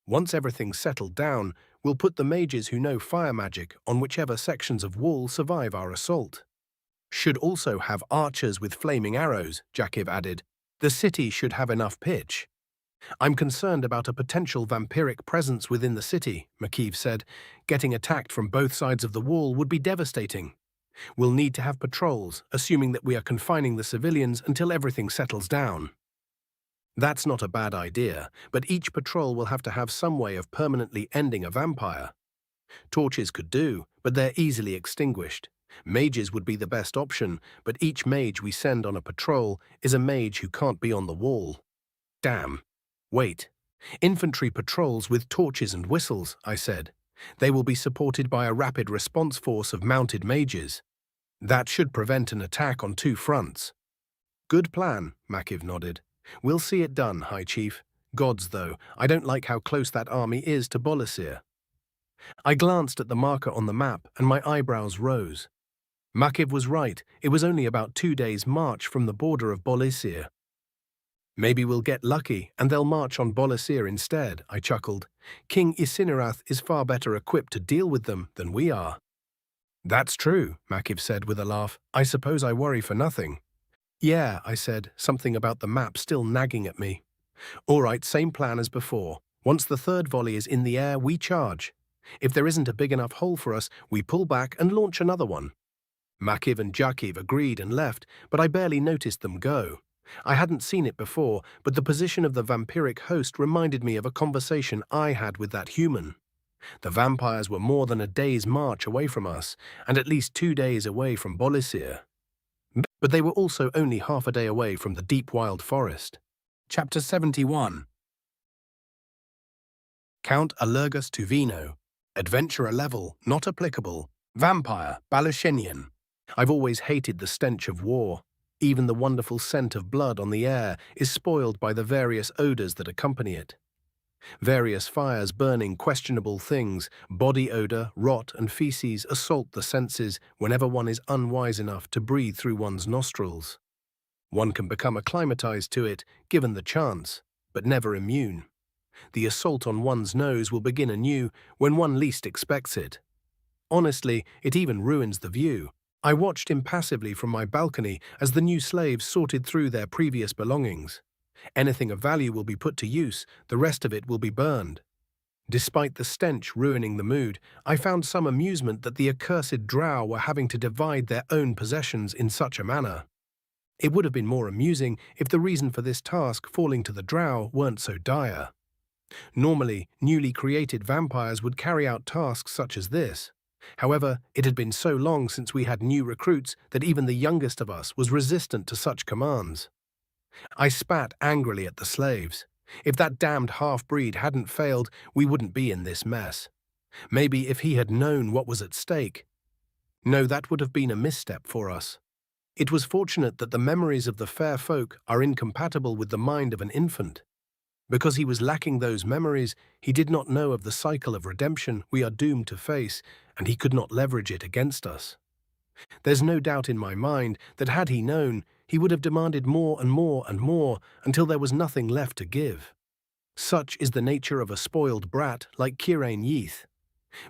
Once everything's settled down, we'll put the mages who know fire magic on whichever sections of wall survive our assault. Should also have archers with flaming arrows, Jakiv added. The city should have enough pitch. I'm concerned about a potential vampiric presence within the city, Makiv said. Getting attacked from both sides of the wall would be devastating. We'll need to have patrols, assuming that we are confining the civilians until everything settles down. That's not a bad idea, but each patrol will have to have some way of permanently ending a vampire. Torches could do, but they're easily extinguished. Mages would be the best option, but each mage we send on a patrol is a mage who can't be on the wall. Damn. Wait. Infantry patrols with torches and whistles, I said. They will be supported by a rapid response force of mounted mages. That should prevent an attack on two fronts. Good plan, Makiv nodded. We'll see it done, High Chief. Gods, though, I don't like how close that army is to Bolasir. I glanced at the marker on the map and my eyebrows rose. Makiv was right, it was only about 2 days' march from the border of Bolasir. Maybe we'll get lucky and they'll march on Bolasir instead, I chuckled. King Isinerath is far better equipped to deal with them than we are. That's true, Makiv said with a laugh. I suppose I worry for nothing. Yeah, I said, something about the map still nagging at me. All right, same plan as before. Once the third volley is in the air, we charge. If there isn't a big enough hole for us, we pull back and launch another one. Makiv and Jakiv agreed and left, but I barely noticed them go. I hadn't seen it before, but the position of the vampiric host reminded me of a conversation I had with that human. The vampires were more than a day's march away from us, and at least 2 days away from Bolasir. But they were also only half a day away from the deep wild forest. Chapter 71. Count Allergus Tuvino. Adventurer level, not applicable. Vampire, Balushenian. I've always hated the stench of war. Even the wonderful scent of blood on the air is spoiled by the various odors that accompany it. Various fires burning questionable things, body odor, rot, and feces assault the senses whenever one is unwise enough to breathe through one's nostrils. One can become acclimatized to it, given the chance, but never immune. The assault on one's nose will begin anew when one least expects it. Honestly, it even ruins the view. I watched impassively from my balcony as the new slaves sorted through their previous belongings. Anything of value will be put to use, the rest of it will be burned. Despite the stench ruining the mood, I found some amusement that the accursed drow were having to divide their own possessions in such a manner. It would have been more amusing if the reason for this task falling to the drow weren't so dire. Normally, newly created vampires would carry out tasks such as this. However, it had been so long since we had new recruits that even the youngest of us was resistant to such commands. I spat angrily at the slaves. If that damned half-breed hadn't failed, we wouldn't be in this mess. Maybe if he had known what was at stake. No, that would have been a misstep for us. It was fortunate that the memories of the fair folk are incompatible with the mind of an infant. Because he was lacking those memories, he did not know of the cycle of redemption we are doomed to face, and he could not leverage it against us. There's no doubt in my mind that had he known, he would have demanded more and more and more until there was nothing left to give. Such is the nature of a spoiled brat like Kirain Yeath.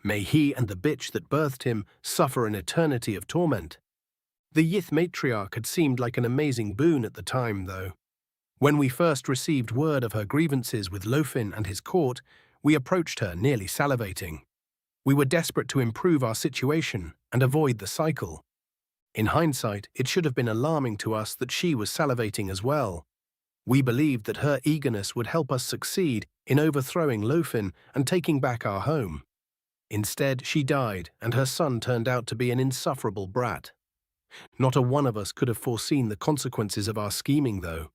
May he and the bitch that birthed him suffer an eternity of torment. The Yith matriarch had seemed like an amazing boon at the time, though. When we first received word of her grievances with Lofin and his court, we approached her nearly salivating. We were desperate to improve our situation and avoid the cycle. In hindsight, it should have been alarming to us that she was salivating as well. We believed that her eagerness would help us succeed in overthrowing Lofin and taking back our home. Instead, she died, and her son turned out to be an insufferable brat. Not a one of us could have foreseen the consequences of our scheming, though.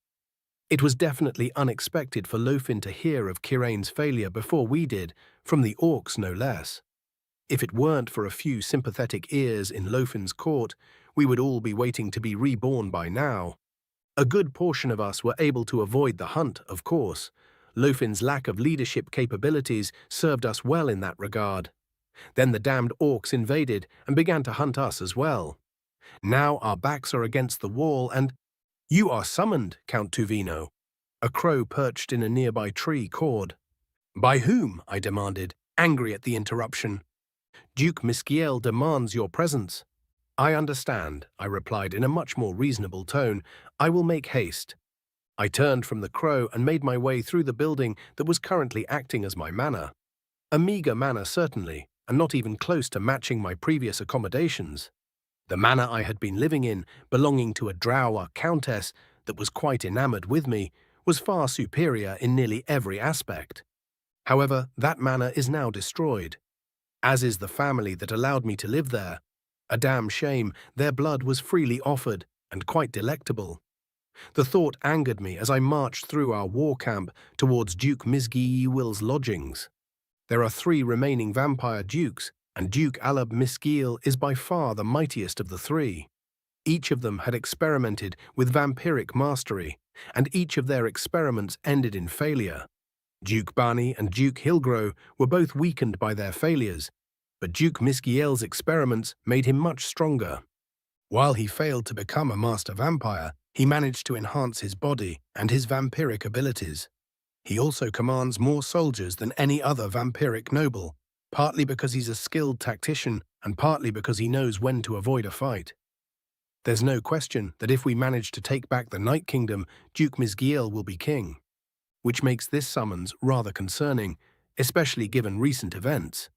It was definitely unexpected for Lofin to hear of Kirain's failure before we did, from the orcs no less. If it weren't for a few sympathetic ears in Lofin's court, we would all be waiting to be reborn by now. A good portion of us were able to avoid the hunt, of course. Lofin's lack of leadership capabilities served us well in that regard. Then the damned orcs invaded and began to hunt us as well. Now our backs are against the wall and— "You are summoned, Count Tuvino." A crow perched in a nearby tree cawed. "By whom?" I demanded, angry at the interruption. "Duke Miskiel demands your presence." "I understand," I replied in a much more reasonable tone. "I will make haste." I turned from the crow and made my way through the building that was currently acting as my manor. A meager manor, certainly, and not even close to matching my previous accommodations. The manor I had been living in, belonging to a drow countess that was quite enamored with me, was far superior in nearly every aspect. However, that manor is now destroyed, as is the family that allowed me to live there. A damn shame, their blood was freely offered and quite delectable. The thought angered me as I marched through our war camp towards Duke Misgiel's lodgings. There are 3 remaining vampire dukes, and Duke Alab Miskiel is by far the mightiest of the 3. Each of them had experimented with vampiric mastery, and each of their experiments ended in failure. Duke Bani and Duke Hilgro were both weakened by their failures, but Duke Miskiel's experiments made him much stronger. While he failed to become a master vampire, he managed to enhance his body and his vampiric abilities. He also commands more soldiers than any other vampiric noble, partly because he's a skilled tactician and partly because he knows when to avoid a fight. There's no question that if we manage to take back the Night Kingdom, Duke Misgiel will be king, which makes this summons rather concerning, especially given recent events.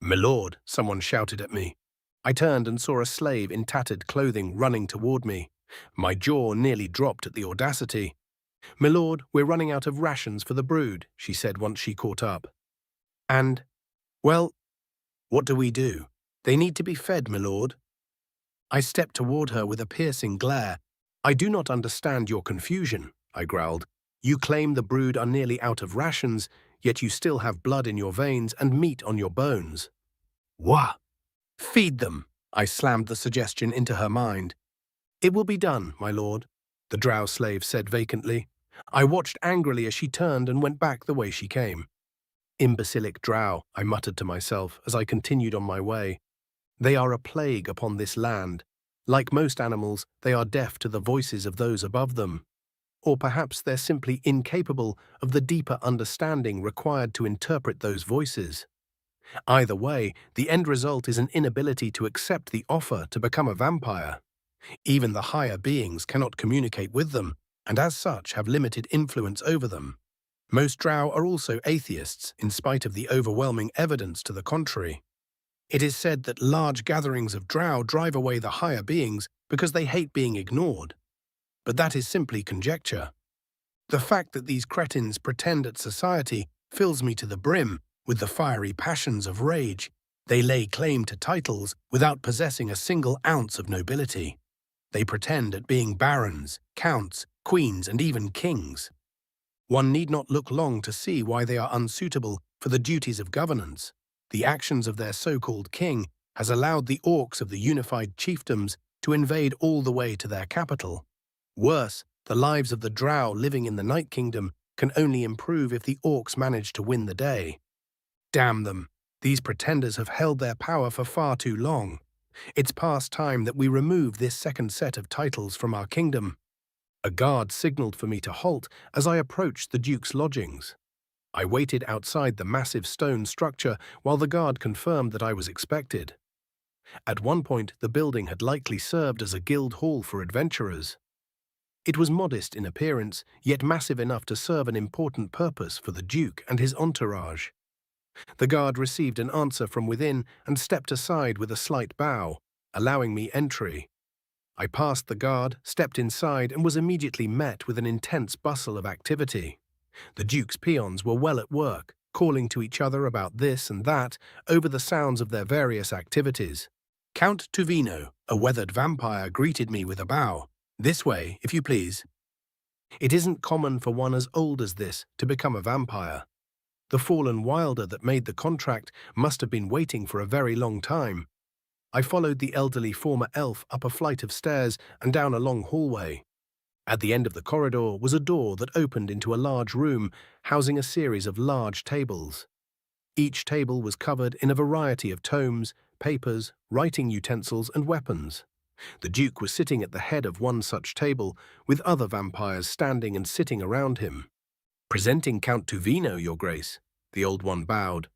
"My lord," someone shouted at me. I turned and saw a slave in tattered clothing running toward me. My jaw nearly dropped at the audacity. "My lord, we're running out of rations for the brood," she said once she caught up. "And, well, what do we do? They need to be fed, my lord." I stepped toward her with a piercing glare. "I do not understand your confusion," I growled. "You claim the brood are nearly out of rations, yet you still have blood in your veins and meat on your bones." "What?" "Feed them," I slammed the suggestion into her mind. "It will be done, my lord," the drow slave said vacantly. I watched angrily as she turned and went back the way she came. Imbecilic drow, I muttered to myself as I continued on my way. They are a plague upon this land. Like most animals, they are deaf to the voices of those above them. Or perhaps they're simply incapable of the deeper understanding required to interpret those voices. Either way, the end result is an inability to accept the offer to become a vampire. Even the higher beings cannot communicate with them, and as such have limited influence over them. Most drow are also atheists, in spite of the overwhelming evidence to the contrary. It is said that large gatherings of drow drive away the higher beings because they hate being ignored. But that is simply conjecture. The fact that these cretins pretend at society fills me to the brim with the fiery passions of rage. They lay claim to titles without possessing a single ounce of nobility. They pretend at being barons, counts, queens, and even kings. One need not look long to see why they are unsuitable for the duties of governance. The actions of their so-called king has allowed the orcs of the unified chiefdoms to invade all the way to their capital. Worse, the lives of the drow living in the Night Kingdom can only improve if the orcs manage to win the day. Damn them, these pretenders have held their power for far too long. It's past time that we remove this second set of titles from our kingdom. A guard signaled for me to halt as I approached the Duke's lodgings. I waited outside the massive stone structure while the guard confirmed that I was expected. At one point, the building had likely served as a guild hall for adventurers. It was modest in appearance, yet massive enough to serve an important purpose for the Duke and his entourage. The guard received an answer from within and stepped aside with a slight bow, allowing me entry. I passed the guard, stepped inside, and was immediately met with an intense bustle of activity. The Duke's peons were well at work, calling to each other about this and that over the sounds of their various activities. Count Tuvino, a weathered vampire, greeted me with a bow. "This way, if you please." It isn't common for one as old as this to become a vampire. The fallen wilder that made the contract must have been waiting for a very long time. I followed the elderly former elf up a flight of stairs and down a long hallway. At the end of the corridor was a door that opened into a large room housing a series of large tables. Each table was covered in a variety of tomes, papers, writing utensils, and weapons. The Duke was sitting at the head of one such table, with other vampires standing and sitting around him. "Presenting Count Tuvino, Your Grace." The old one bowed.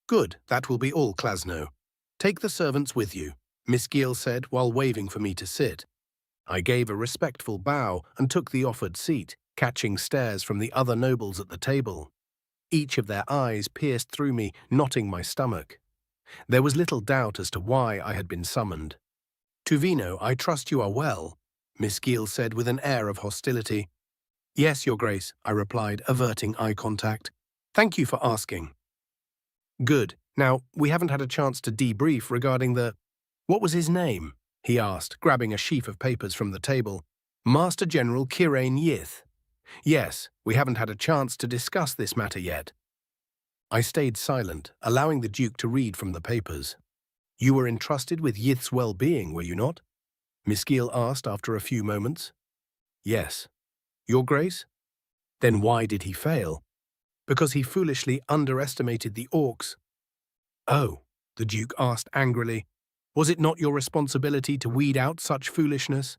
"Good, that will be all, Klasno. Take the servants with you," Miss Giel said while waving for me to sit. I gave a respectful bow and took the offered seat, catching stares from the other nobles at the table. Each of their eyes pierced through me, knotting my stomach. There was little doubt as to why I had been summoned. "Tuvino, I trust you are well," Miss Giel said with an air of hostility. "Yes, Your Grace," I replied, averting eye contact. "Thank you for asking." "Good. Now, we haven't had a chance to debrief regarding the— What was his name?" he asked, grabbing a sheaf of papers from the table. "Master General Kirain Yith." "Yes, we haven't had a chance to discuss this matter yet." I stayed silent, allowing the Duke to read from the papers. "You were entrusted with Yith's well-being, were you not?" Miss Giel asked after a few moments. "Yes." "Your Grace?" "Then why did he fail?" "Because he foolishly underestimated the orcs." "Oh," the Duke asked angrily. "Was it not your responsibility to weed out such foolishness?"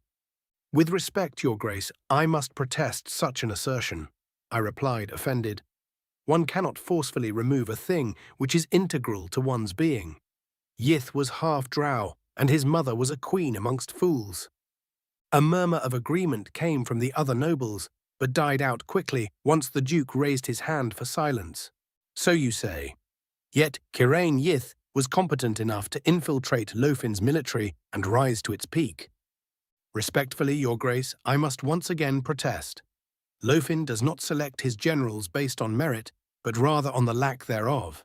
"With respect, Your Grace, I must protest such an assertion," I replied, offended. "One cannot forcefully remove a thing which is integral to one's being. Yith was half drow, and his mother was a queen amongst fools." A murmur of agreement came from the other nobles, but died out quickly once the Duke raised his hand for silence. "So you say. Yet Kirain Yith was competent enough to infiltrate Lofin's military and rise to its peak. Respectfully, Your Grace, I must once again protest. Lofin does not select his generals based on merit, but rather on the lack thereof.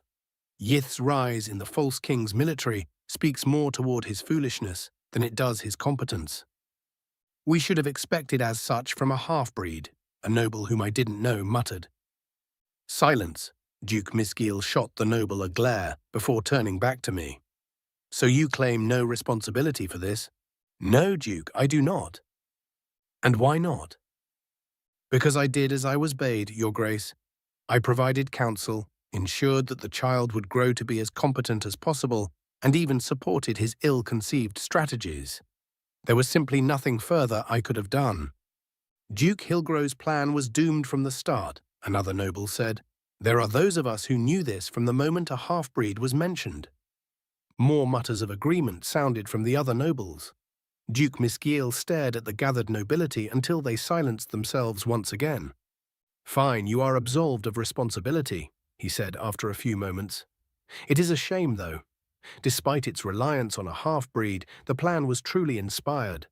Yith's rise in the false king's military speaks more toward his foolishness than it does his competence. We should have expected as such from a half-breed," a noble whom I didn't know muttered. "Silence." Duke Miss Giel shot the noble a glare before turning back to me. "So you claim no responsibility for this?" "No, Duke, I do not." "And why not?" "Because I did as I was bade, Your Grace. I provided counsel, ensured that the child would grow to be as competent as possible, and even supported his ill-conceived strategies. There was simply nothing further I could have done. Duke Hilgro's plan was doomed from the start, another noble said. There are those of us who knew this from the moment a half-breed was mentioned. More mutters of agreement sounded from the other nobles. Duke Misgiel stared at the gathered nobility until they silenced themselves once again. Fine, you are absolved of responsibility, he said after a few moments. It is a shame, though. Despite its reliance on a half-breed, the plan was truly inspired.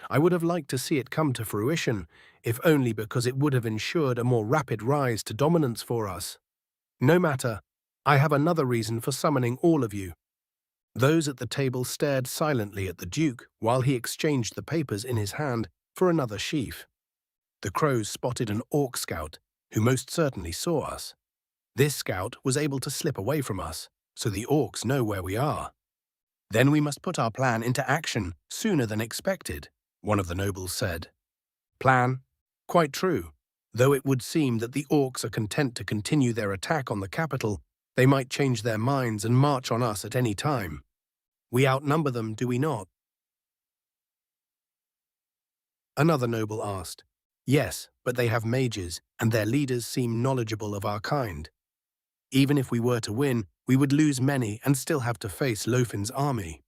I would have liked to see it come to fruition, if only because it would have ensured a more rapid rise to dominance for us. No matter, I have another reason for summoning all of you. Those at the table stared silently at the Duke while he exchanged the papers in his hand for another sheaf. The crows spotted an orc scout, who most certainly saw us. This scout was able to slip away from us, so the orcs know where we are. Then we must put our plan into action sooner than expected, one of the nobles said. Plan? Quite true. Though it would seem that the orcs are content to continue their attack on the capital, they might change their minds and march on us at any time. We outnumber them, do we not? Another noble asked. Yes, but they have mages, and their leaders seem knowledgeable of our kind. Even if we were to win, we would lose many and still have to face Lofin's army.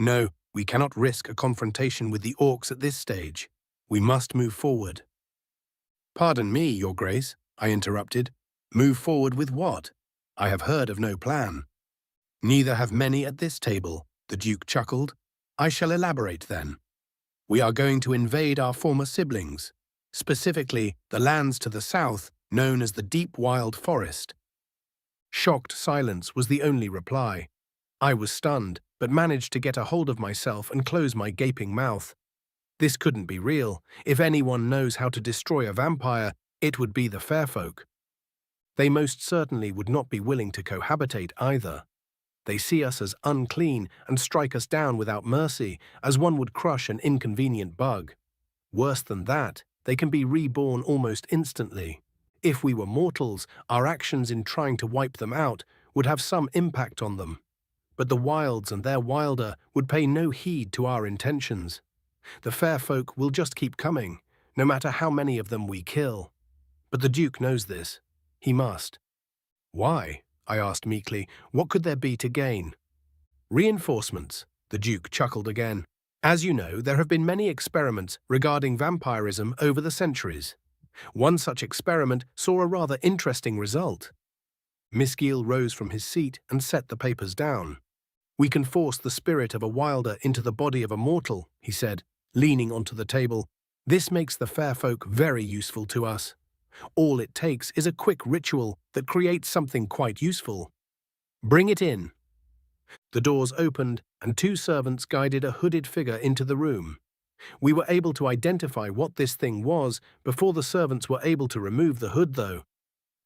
No, we cannot risk a confrontation with the orcs at this stage. We must move forward. Pardon me, Your Grace, I interrupted. Move forward with what? I have heard of no plan. Neither have many at this table, the Duke chuckled. I shall elaborate then. We are going to invade our former siblings, specifically the lands to the south known as the Deep Wild Forest. Shocked silence was the only reply. I was stunned, but managed to get a hold of myself and close my gaping mouth. This couldn't be real. If anyone knows how to destroy a vampire, it would be the fair folk. They most certainly would not be willing to cohabitate either. They see us as unclean and strike us down without mercy, as one would crush an inconvenient bug. Worse than that, they can be reborn almost instantly. If we were mortals, our actions in trying to wipe them out would have some impact on them. But the wilds and their wilder would pay no heed to our intentions. The fair folk will just keep coming, no matter how many of them we kill. But the Duke knows this. He must. Why? I asked meekly. What could there be to gain? Reinforcements, the Duke chuckled again. As you know, there have been many experiments regarding vampirism over the centuries. One such experiment saw a rather interesting result. Misgiel rose from his seat and set the papers down. We can force the spirit of a wilder into the body of a mortal, he said, leaning onto the table. This makes the fair folk very useful to us. All it takes is a quick ritual that creates something quite useful. Bring it in. The doors opened, and two servants guided a hooded figure into the room. We were able to identify what this thing was before the servants were able to remove the hood, though.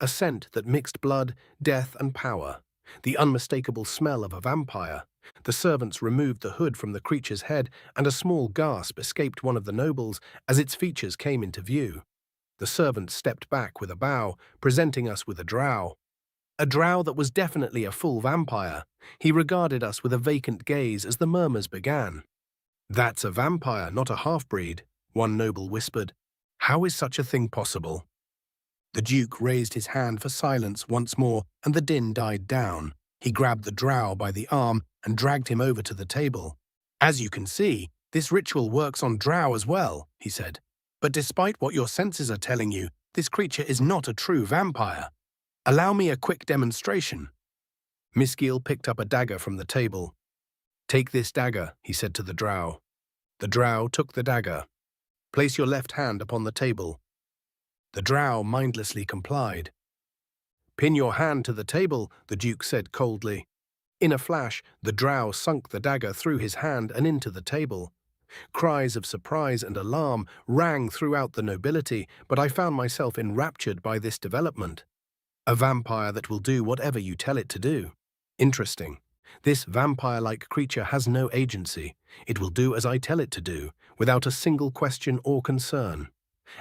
A scent that mixed blood, death, and power. The unmistakable smell of a vampire. The servants removed the hood from the creature's head, and a small gasp escaped one of the nobles as its features came into view. The servant stepped back with a bow, presenting us with a drow. A drow that was definitely a full vampire. He regarded us with a vacant gaze as the murmurs began. That's a vampire, not a half-breed, one noble whispered. How is such a thing possible? The Duke raised his hand for silence once more, and the din died down. He grabbed the drow by the arm and dragged him over to the table. As you can see, this ritual works on drow as well, he said. But despite what your senses are telling you, this creature is not a true vampire. Allow me a quick demonstration. Misgiel picked up a dagger from the table. Take this dagger, he said to the drow. The drow took the dagger. Place your left hand upon the table. The drow mindlessly complied. Pin your hand to the table, the Duke said coldly. In a flash, the drow sunk the dagger through his hand and into the table. Cries of surprise and alarm rang throughout the nobility, but I found myself enraptured by this development. A vampire that will do whatever you tell it to do. Interesting. This vampire-like creature has no agency. It will do as I tell it to do, without a single question or concern.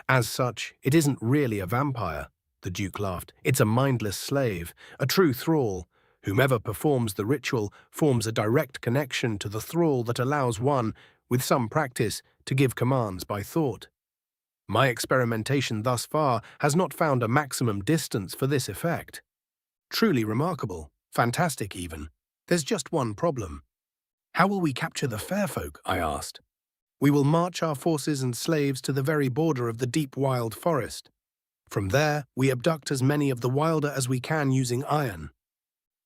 As such, it isn't really a vampire. the Duke laughed. It's a mindless slave, a true thrall. Whomever performs the ritual forms a direct connection to the thrall that allows one, with some practice, to give commands by thought. My experimentation thus far has not found a maximum distance for this effect. Truly remarkable, fantastic even. There's just one problem. How will we capture the fair folk? I asked. We will march our forces and slaves to the very border of the deep wild forest. From there, we abduct as many of the wilder as we can using iron.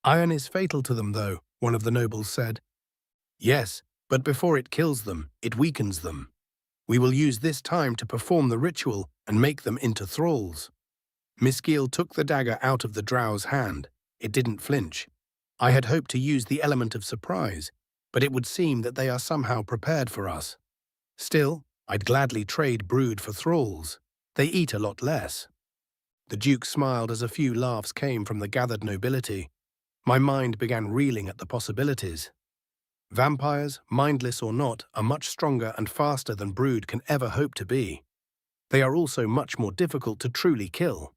Iron is fatal to them, though, one of the nobles said. Yes, but before it kills them, it weakens them. We will use this time to perform the ritual and make them into thralls. Miskiel took the dagger out of the drow's hand. It didn't flinch. I had hoped to use the element of surprise, but it would seem that they are somehow prepared for us. Still, I'd gladly trade brood for thralls. They eat a lot less. The Duke smiled as a few laughs came from the gathered nobility. My mind began reeling at the possibilities. Vampires, mindless or not, are much stronger and faster than brood can ever hope to be. They are also much more difficult to truly kill.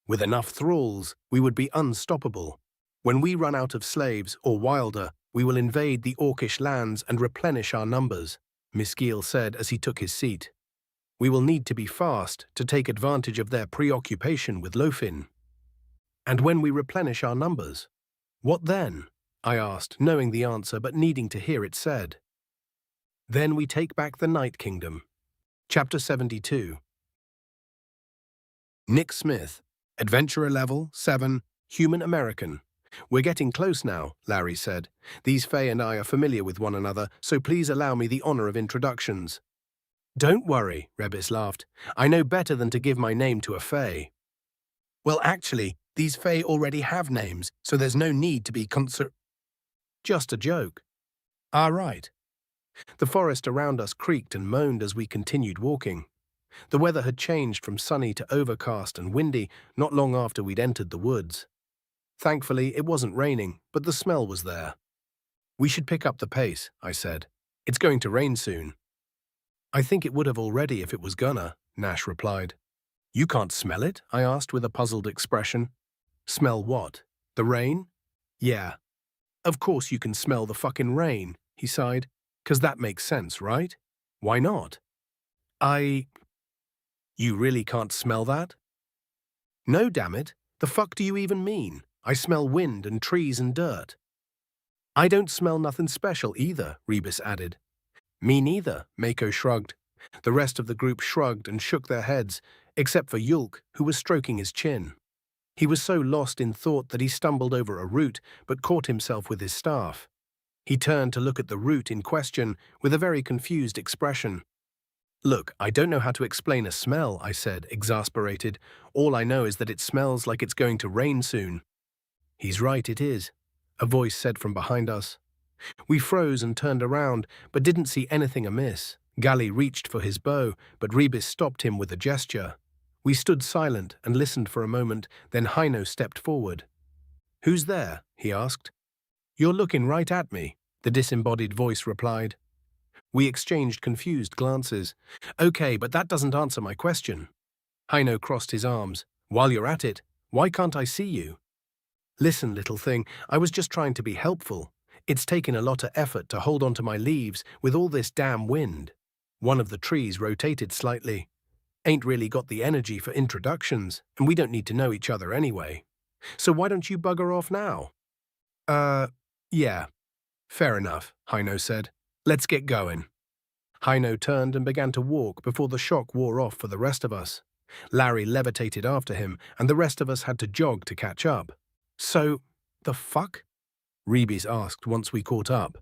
With enough thralls, we would be unstoppable. When we run out of slaves or wilder, we will invade the orcish lands and replenish our numbers, Miskiel said as he took his seat. We will need to be fast to take advantage of their preoccupation with Lofin. And when we replenish our numbers, what then? I asked, knowing the answer but needing to hear it said. Then we take back the Night Kingdom. Chapter 72. Nick Smith, Adventurer Level 7, Human American. We're getting close now, Larry said. These Fae and I are familiar with one another, so please allow me the honor of introductions. Don't worry, Rebis laughed. I know better than to give my name to a Fae. Well, actually, these Fae already have names, so there's no need to be Just a joke. Ah, right. The forest around us creaked and moaned as we continued walking. The weather had changed from sunny to overcast and windy not long after we'd entered the woods. Thankfully, it wasn't raining, but the smell was there. We should pick up the pace, I said. It's going to rain soon. I think it would have already if it was gonna, Nash replied. You can't smell it? I asked with a puzzled expression. Smell what? The rain? Yeah. Of course you can smell the fucking rain, he sighed. 'Cause that makes sense, right? Why not? You really can't smell that? No, damn it. The fuck do you even mean? I smell wind and trees and dirt. I don't smell nothing special either, Rebus added. Me neither, Mako shrugged. The rest of the group shrugged and shook their heads, except for Yulk, who was stroking his chin. He was so lost in thought that he stumbled over a root, but caught himself with his staff. He turned to look at the root in question with a very confused expression. Look, I don't know how to explain a smell, I said, exasperated. All I know is that it smells like it's going to rain soon. He's right, it is, a voice said from behind us. We froze and turned around, but didn't see anything amiss. Gali reached for his bow, but Rebis stopped him with a gesture. We stood silent and listened for a moment, then Hino stepped forward. Who's there? He asked. You're looking right at me, the disembodied voice replied. We exchanged confused glances. Okay, but that doesn't answer my question. Hino crossed his arms. While you're at it, why can't I see you? Listen, little thing, I was just trying to be helpful. It's taken a lot of effort to hold onto my leaves with all this damn wind. One of the trees rotated slightly. Ain't really got the energy for introductions, and we don't need to know each other anyway. So why don't you bugger off now? Yeah. Fair enough, Hino said. Let's get going. Hino turned and began to walk before the shock wore off for the rest of us. Larry levitated after him, and the rest of us had to jog to catch up. So, the fuck? Rebis asked once we caught up.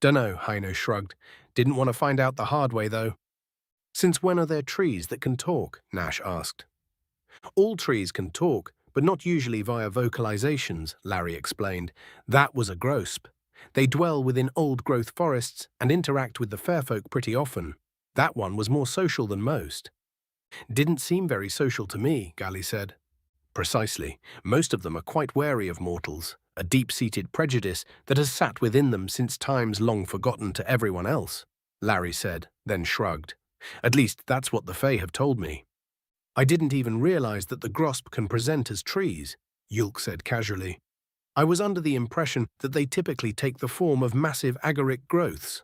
Dunno, Hino shrugged. Didn't want to find out the hard way, though. Since when are there trees that can talk? Nash asked. All trees can talk, but not usually via vocalizations, Larry explained. That was a grosp. They dwell within old-growth forests and interact with the fairfolk pretty often. That one was more social than most. Didn't seem very social to me, Gali said. Precisely. Most of them are quite wary of mortals, a deep-seated prejudice that has sat within them since times long forgotten to everyone else, Larry said, then shrugged. At least that's what the Fae have told me. I didn't even realize that the grosp can present as trees, Yulk said casually. I was under the impression that they typically take the form of massive agaric growths.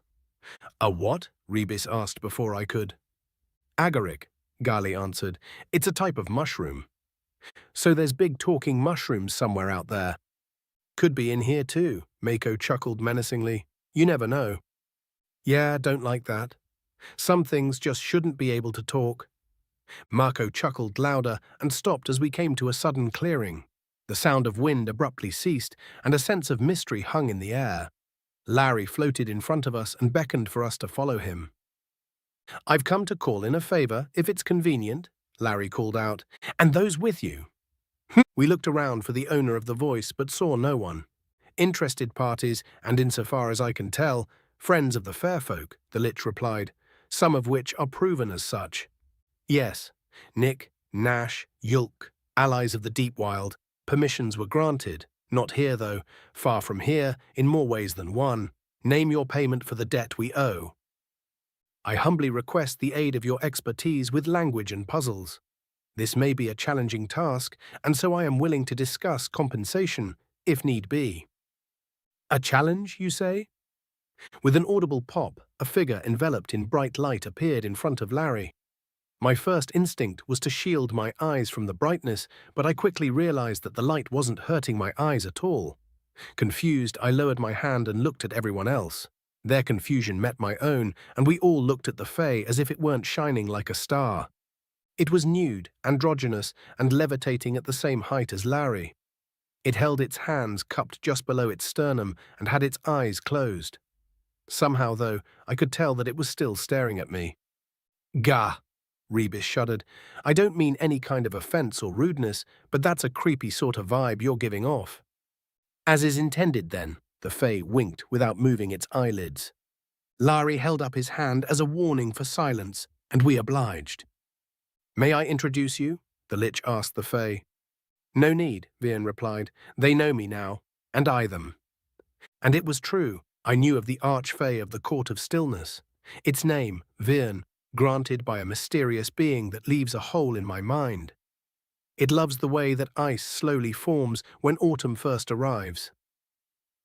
A what? Rebis asked before I could. Agaric, Gali answered. It's a type of mushroom. So there's big talking mushrooms somewhere out there. Could be in here too, Mako chuckled menacingly. You never know. Yeah, don't like that. Some things just shouldn't be able to talk. Marco chuckled louder and stopped as we came to a sudden clearing. The sound of wind abruptly ceased, and a sense of mystery hung in the air. Larry floated in front of us and beckoned for us to follow him. I've come to call in a favor, if it's convenient, Larry called out. And those with you? We looked around for the owner of the voice, but saw no one. Interested parties, and insofar as I can tell, friends of the fair folk, the Lich replied, some of which are proven as such. Yes, Nick, Nash, Yulk, allies of the Deep Wild, permissions were granted. Not here, though, far from here, in more ways than one. Name your payment for the debt we owe. I humbly request the aid of your expertise with language and puzzles. This may be a challenging task, and so I am willing to discuss compensation, if need be. A challenge, you say? With an audible pop, a figure enveloped in bright light appeared in front of Larry. My first instinct was to shield my eyes from the brightness, but I quickly realized that the light wasn't hurting my eyes at all. Confused, I lowered my hand and looked at everyone else. Their confusion met my own, and we all looked at the Fae as if it weren't shining like a star. It was nude, androgynous, and levitating at the same height as Larry. It held its hands cupped just below its sternum and had its eyes closed. Somehow, though, I could tell that it was still staring at me. Gah! Rebis shuddered. I don't mean any kind of offense or rudeness, but that's a creepy sort of vibe you're giving off. As is intended, then, the Fae winked without moving its eyelids. Larry held up his hand as a warning for silence, and we obliged. May I introduce you? The Lich asked the Fae. No need, Vian replied. They know me now, and I them. And it was true. I knew of the Archfey of the Court of Stillness. Its name, Vian, granted by a mysterious being that leaves a hole in my mind. It loves the way that ice slowly forms when autumn first arrives.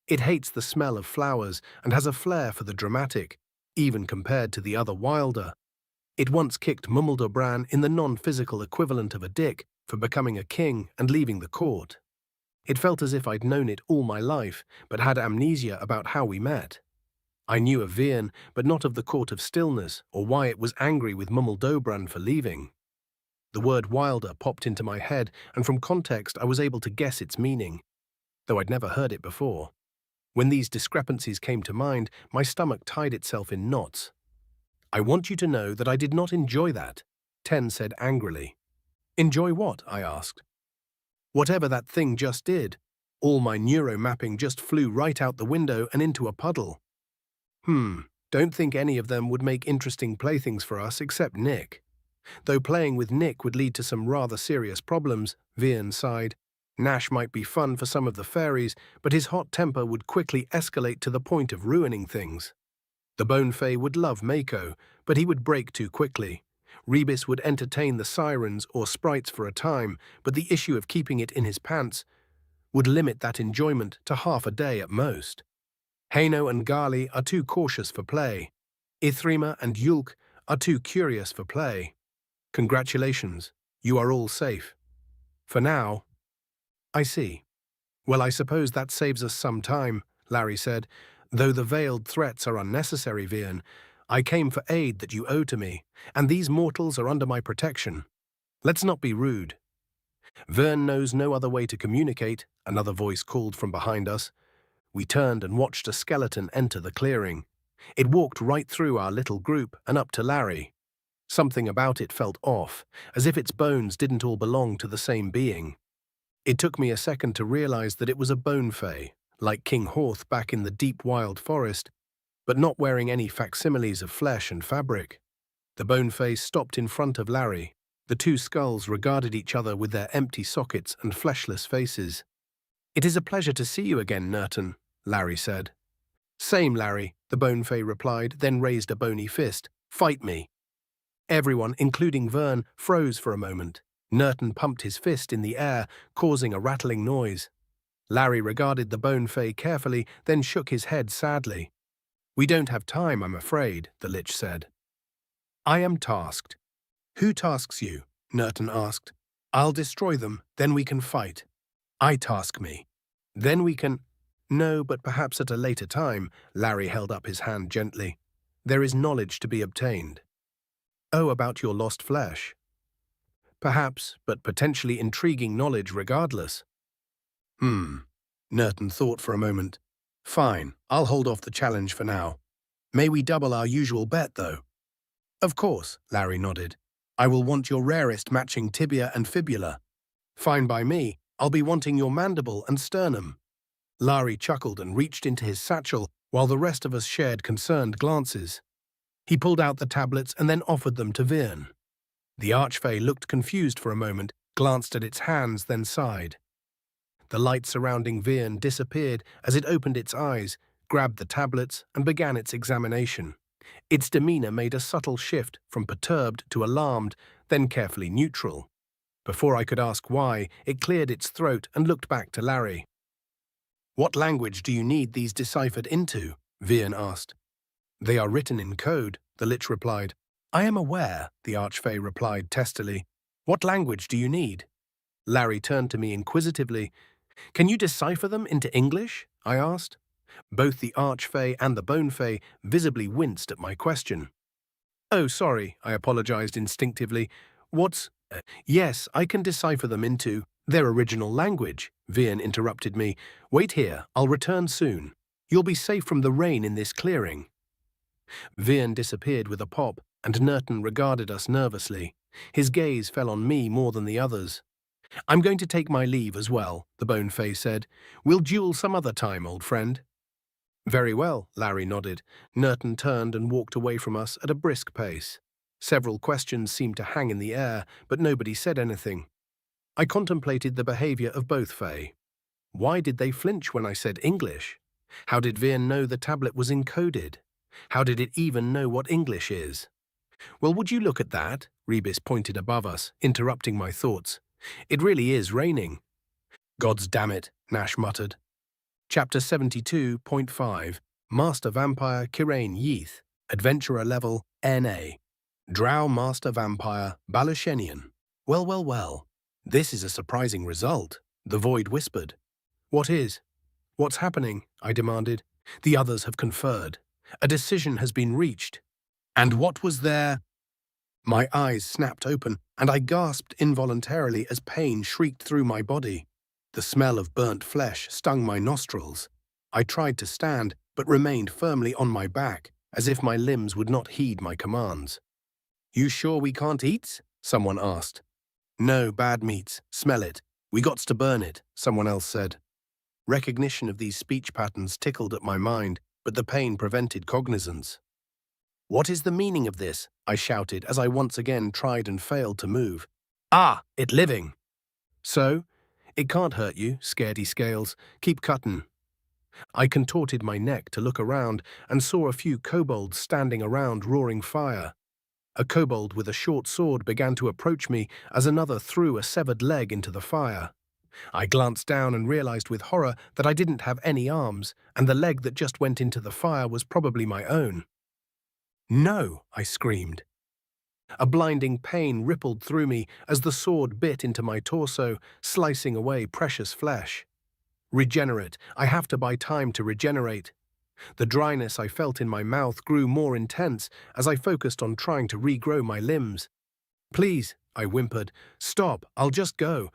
It hates the smell of flowers and has a flair for the dramatic, even compared to the other wilder. It once kicked Mummeldobran in the non-physical equivalent of a dick for becoming a king and leaving the court. It felt as if I'd known it all my life, but had amnesia about how we met. I knew of Vian, but not of the Court of Stillness, or why it was angry with Mummeldobran for leaving. The word wilder popped into my head, and from context I was able to guess its meaning, though I'd never heard it before. When these discrepancies came to mind, my stomach tied itself in knots. I want you to know that I did not enjoy that, Ten said angrily. Enjoy what? I asked. Whatever that thing just did. All my neuromapping just flew right out the window and into a puddle. Don't think any of them would make interesting playthings for us except Nick. Though playing with Nick would lead to some rather serious problems, Vian sighed. Nash might be fun for some of the fairies, but his hot temper would quickly escalate to the point of ruining things. The Bone Fae would love Mako, but he would break too quickly. Rebis would entertain the sirens or sprites for a time, but the issue of keeping it in his pants would limit that enjoyment to half a day at most. Haino and Gali are too cautious for play. Ithrima and Yulk are too curious for play. Congratulations, you are all safe. For now. I see. Well, I suppose that saves us some time, Larry said. Though the veiled threats are unnecessary, Vian, I came for aid that you owe to me, and these mortals are under my protection. Let's not be rude. Vern knows no other way to communicate, another voice called from behind us. We turned and watched a skeleton enter the clearing. It walked right through our little group and up to Larry. Something about it felt off, as if its bones didn't all belong to the same being. It took me a second to realize that it was a bone fae, like King Horth back in the deep wild forest, but not wearing any facsimiles of flesh and fabric. The bone fae stopped in front of Larry. The two skulls regarded each other with their empty sockets and fleshless faces. It is a pleasure to see you again, Nurton, Larry said. Same, Larry, the bone fae replied, then raised a bony fist. Fight me. Everyone, including Vern, froze for a moment. Nerton pumped his fist in the air, causing a rattling noise. Larry regarded the bone fay carefully, then shook his head sadly. "We don't have time, I'm afraid," the Lich said. "I am tasked." "Who tasks you?" Nerton asked. "I'll destroy them, then we can fight." "I task me. Then we can—" "No, but perhaps at a later time," Larry held up his hand gently. "There is knowledge to be obtained." "Oh, about your lost flesh?" "Perhaps, but potentially intriguing knowledge regardless." Nerton thought for a moment. "Fine, I'll hold off the challenge for now. May we double our usual bet, though?" "Of course," Larry nodded. "I will want your rarest matching tibia and fibula." "Fine by me. I'll be wanting your mandible and sternum." Larry chuckled and reached into his satchel while the rest of us shared concerned glances. He pulled out the tablets and then offered them to Viren. The archfey looked confused for a moment, glanced at its hands, then sighed. The light surrounding Viren disappeared as it opened its eyes, grabbed the tablets, and began its examination. Its demeanor made a subtle shift from perturbed to alarmed, then carefully neutral. Before I could ask why, it cleared its throat and looked back to Larry. "What language do you need these deciphered into?" Viren asked. "They are written in code," the Lich replied. "I am aware," the archfey replied testily. "What language do you need?" Larry turned to me inquisitively. "Can you decipher them into English?" I asked. Both the archfey and the bonefey visibly winced at my question. "Oh, sorry," I apologized instinctively. "What's—" "Yes, I can decipher them into their original language," Viren interrupted me. "Wait here, I'll return soon. You'll be safe from the rain in this clearing." Viren disappeared with a pop, and Nerton regarded us nervously. His gaze fell on me more than the others. "I'm going to take my leave as well," the bonefey said. "We'll duel some other time, old friend." "Very well," Larry nodded. Nerton turned and walked away from us at a brisk pace. Several questions seemed to hang in the air, but nobody said anything. I contemplated the behavior of both Fae. Why did they flinch when I said English? How did Viren know the tablet was encoded? How did it even know what English is? "Well, would you look at that?" Rebis pointed above us, interrupting my thoughts. "It really is raining." "Gods damn it," Nash muttered. Chapter 72.5 Master Vampire Kirain Yeath, Adventurer Level NA. Drow Master Vampire Balushenian. Well, well, well. This is a surprising result, the Void whispered. "What is? What's happening?" I demanded. "The others have conferred. A decision has been reached." "And what was there?" My eyes snapped open, and I gasped involuntarily as pain shrieked through my body. The smell of burnt flesh stung my nostrils. I tried to stand, but remained firmly on my back, as if my limbs would not heed my commands. "You sure we can't eat?" someone asked. "No, bad meats. Smell it. We gots to burn it," someone else said. Recognition of these speech patterns tickled at my mind, but the pain prevented cognizance. "What is the meaning of this?" I shouted as I once again tried and failed to move. "Ah, it living!" "So? It can't hurt you, scaredy scales. Keep cuttin'." I contorted my neck to look around and saw a few kobolds standing around roaring fire. A kobold with a short sword began to approach me as another threw a severed leg into the fire. I glanced down and realized with horror that I didn't have any arms, and the leg that just went into the fire was probably my own. "No!" I screamed. A blinding pain rippled through me as the sword bit into my torso, slicing away precious flesh. Regenerate. I have to buy time to regenerate. The dryness I felt in my mouth grew more intense as I focused on trying to regrow my limbs. "Please," I whimpered. "Stop, I'll just go.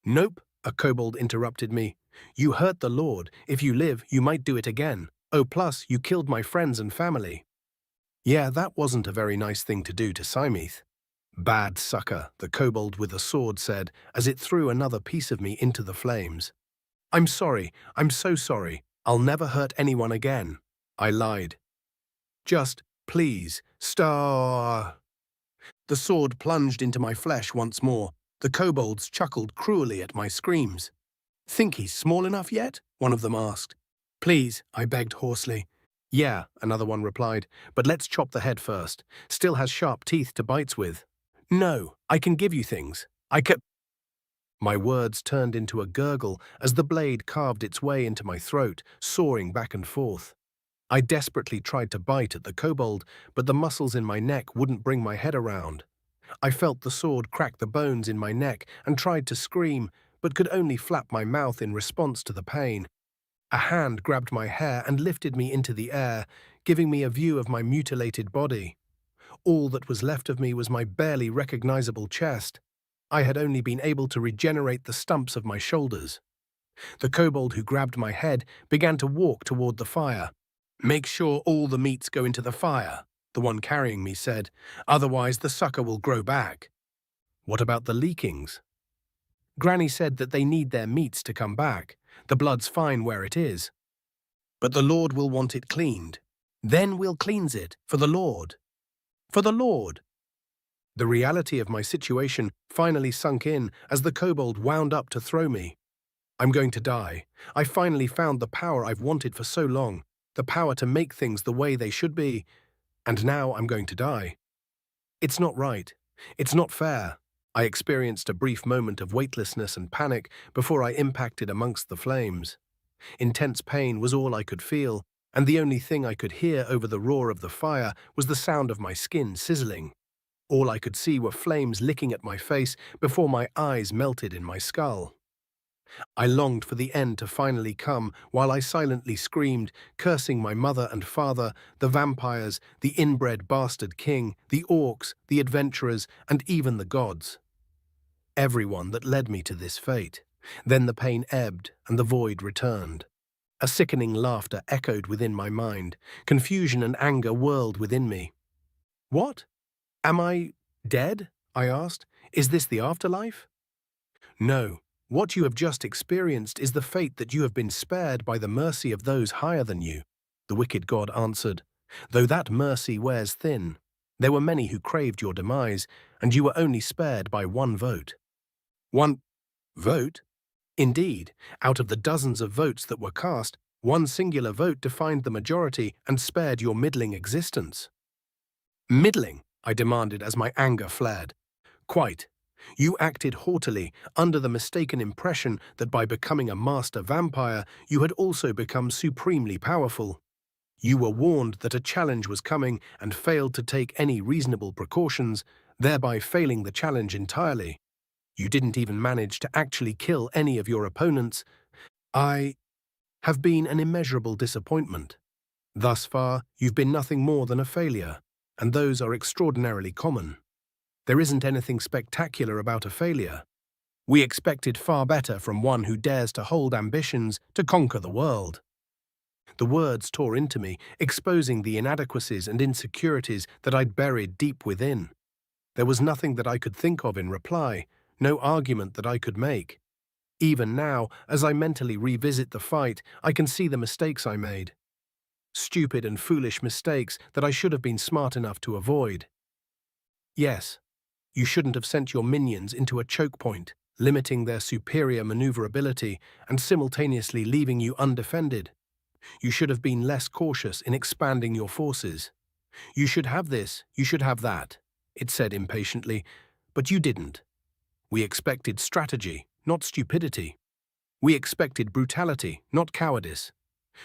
"Nope," a kobold interrupted me. "You hurt the Lord. If you live, you might do it again. Oh, plus, you killed my friends and family." Yeah, that wasn't a very nice thing to do to Simeth. "Bad sucker," the kobold with a sword said as it threw another piece of me into the flames. "I'm sorry. I'm so sorry. I'll never hurt anyone again." I lied. "Just, please, star." The sword plunged into my flesh once more. The kobolds chuckled cruelly at my screams. "Think he's small enough yet?" one of them asked. "Please," I begged hoarsely. Yeah, another one replied, but let's chop the head first. Still has sharp teeth to bite with. No, I can give you things. I can... My words turned into a gurgle as the blade carved its way into my throat, soaring back and forth. I desperately tried to bite at the kobold, but the muscles in my neck wouldn't bring my head around. I felt the sword crack the bones in my neck and tried to scream, but could only flap my mouth in response to the pain. A hand grabbed my hair and lifted me into the air, giving me a view of my mutilated body. All that was left of me was my barely recognizable chest. I had only been able to regenerate the stumps of my shoulders. The kobold who grabbed my head began to walk toward the fire. "Make sure all the meats go into the fire," the one carrying me said, "otherwise the sucker will grow back." What about the leakings? Granny said that they need their meats to come back. The blood's fine where it is. But the Lord will want it cleaned. Then we'll cleanse it, for the Lord. For the Lord. The reality of my situation finally sunk in as the kobold wound up to throw me. I'm going to die. I finally found the power I've wanted for so long, the power to make things the way they should be, and now I'm going to die. It's not right. It's not fair. I experienced a brief moment of weightlessness and panic before I impacted amongst the flames. Intense pain was all I could feel, and the only thing I could hear over the roar of the fire was the sound of my skin sizzling. All I could see were flames licking at my face before my eyes melted in my skull. I longed for the end to finally come while I silently screamed, cursing my mother and father, the vampires, the inbred bastard king, the orcs, the adventurers, and even the gods. Everyone that led me to this fate. Then the pain ebbed and the void returned. A sickening laughter echoed within my mind. Confusion and anger whirled within me. What? Am I dead? I asked. Is this the afterlife? No. What you have just experienced is the fate that you have been spared by the mercy of those higher than you, the wicked god answered, though that mercy wears thin. There were many who craved your demise, and you were only spared by one vote. One vote? Indeed, out of the dozens of votes that were cast, one singular vote defined the majority and spared your middling existence. Middling? I demanded as my anger flared. Quite. You acted haughtily, under the mistaken impression that by becoming a master vampire, you had also become supremely powerful. You were warned that a challenge was coming and failed to take any reasonable precautions, thereby failing the challenge entirely. You didn't even manage to actually kill any of your opponents. I have been an immeasurable disappointment. Thus far, you've been nothing more than a failure, and those are extraordinarily common. There isn't anything spectacular about a failure. We expected far better from one who dares to hold ambitions to conquer the world. The words tore into me, exposing the inadequacies and insecurities that I'd buried deep within. There was nothing that I could think of in reply, no argument that I could make. Even now, as I mentally revisit the fight, I can see the mistakes I made. Stupid and foolish mistakes that I should have been smart enough to avoid. Yes, you shouldn't have sent your minions into a choke point, limiting their superior maneuverability and simultaneously leaving you undefended. You should have been less cautious in expanding your forces. You should have this, you should have that, it said impatiently, but you didn't. We expected strategy, not stupidity. We expected brutality, not cowardice.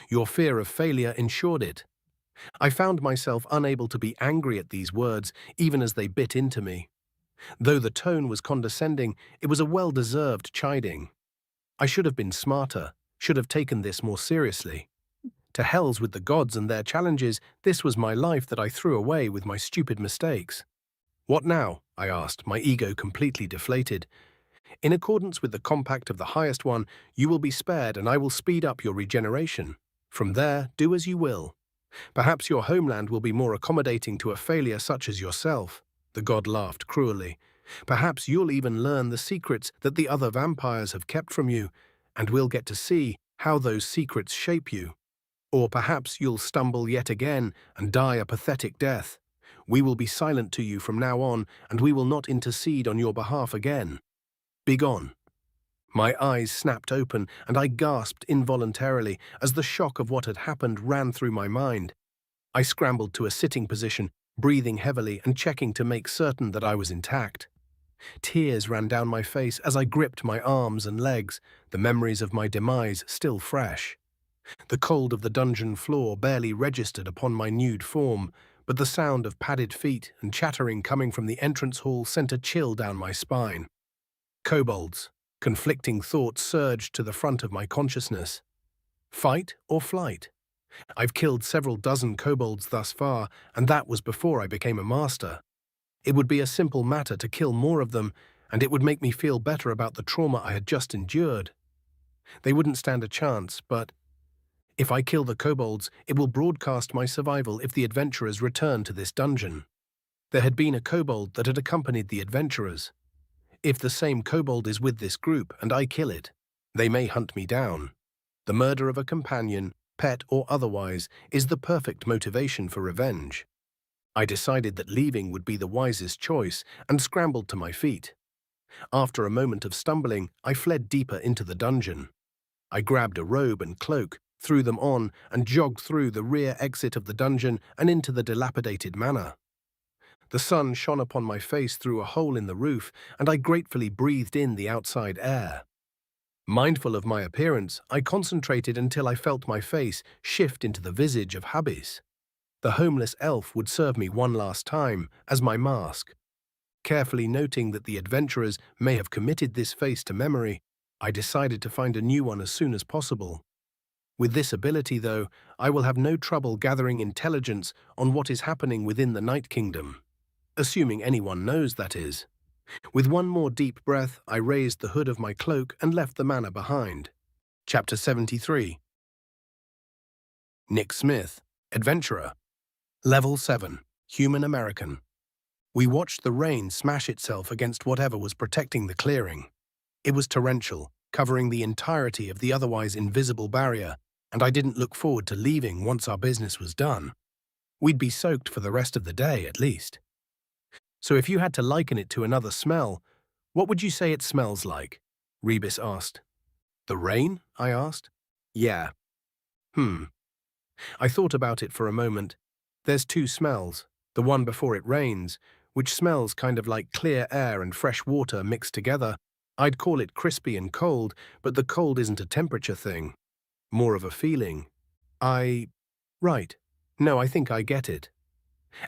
Your fear of failure ensured it. I found myself unable to be angry at these words, even as they bit into me. Though the tone was condescending, it was a well-deserved chiding. I should have been smarter, should have taken this more seriously. To hells with the gods and their challenges, this was my life that I threw away with my stupid mistakes. What now? I asked, my ego completely deflated. In accordance with the compact of the highest one, you will be spared and I will speed up your regeneration. From there, do as you will. Perhaps your homeland will be more accommodating to a failure such as yourself. The god laughed cruelly. Perhaps you'll even learn the secrets that the other vampires have kept from you, and we'll get to see how those secrets shape you. Or perhaps you'll stumble yet again and die a pathetic death. We will be silent to you from now on, and we will not intercede on your behalf again. Begone. My eyes snapped open, and I gasped involuntarily as the shock of what had happened ran through my mind. I scrambled to a sitting position, breathing heavily and checking to make certain that I was intact. Tears ran down my face as I gripped my arms and legs, the memories of my demise still fresh. The cold of the dungeon floor barely registered upon my nude form, but the sound of padded feet and chattering coming from the entrance hall sent a chill down my spine. Kobolds. Conflicting thoughts surged to the front of my consciousness. Fight or flight? I've killed several dozen kobolds thus far, and that was before I became a master. It would be a simple matter to kill more of them, and it would make me feel better about the trauma I had just endured. They wouldn't stand a chance, but if I kill the kobolds, it will broadcast my survival if the adventurers return to this dungeon. There had been a kobold that had accompanied the adventurers. If the same kobold is with this group and I kill it, they may hunt me down. The murder of a companion, pet or otherwise, is the perfect motivation for revenge. I decided that leaving would be the wisest choice and scrambled to my feet. After a moment of stumbling, I fled deeper into the dungeon. I grabbed a robe and cloak, threw them on, and jogged through the rear exit of the dungeon and into the dilapidated manor. The sun shone upon my face through a hole in the roof, and I gratefully breathed in the outside air. Mindful of my appearance, I concentrated until I felt my face shift into the visage of Habis. The homeless elf would serve me one last time as my mask. Carefully noting that the adventurers may have committed this face to memory, I decided to find a new one as soon as possible. With this ability, though, I will have no trouble gathering intelligence on what is happening within the Night Kingdom. Assuming anyone knows, that is. With one more deep breath, I raised the hood of my cloak and left the manor behind. Chapter 73. Nick Smith, Adventurer. Level 7, Human American. We watched the rain smash itself against whatever was protecting the clearing. It was torrential, covering the entirety of the otherwise invisible barrier, and I didn't look forward to leaving once our business was done. We'd be soaked for the rest of the day, at least. So if you had to liken it to another smell, what would you say it smells like? Rebus asked. The rain? I asked. Yeah. I thought about it for a moment. There's two smells. The one before it rains, which smells kind of like clear air and fresh water mixed together. I'd call it crispy and cold, but the cold isn't a temperature thing. More of a feeling. Right. No, I think I get it.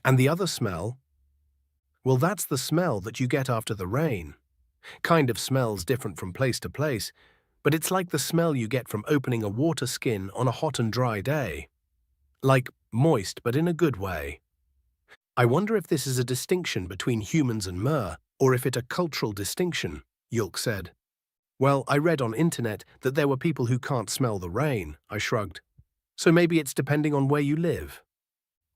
And the other smell? Well, that's the smell that you get after the rain. Kind of smells different from place to place, but it's like the smell you get from opening a water skin on a hot and dry day. Like moist, but in a good way. I wonder if this is a distinction between humans and Mer, or if it's a cultural distinction, Yulk said. Well, I read on internet that there were people who can't smell the rain, I shrugged. So maybe it's depending on where you live.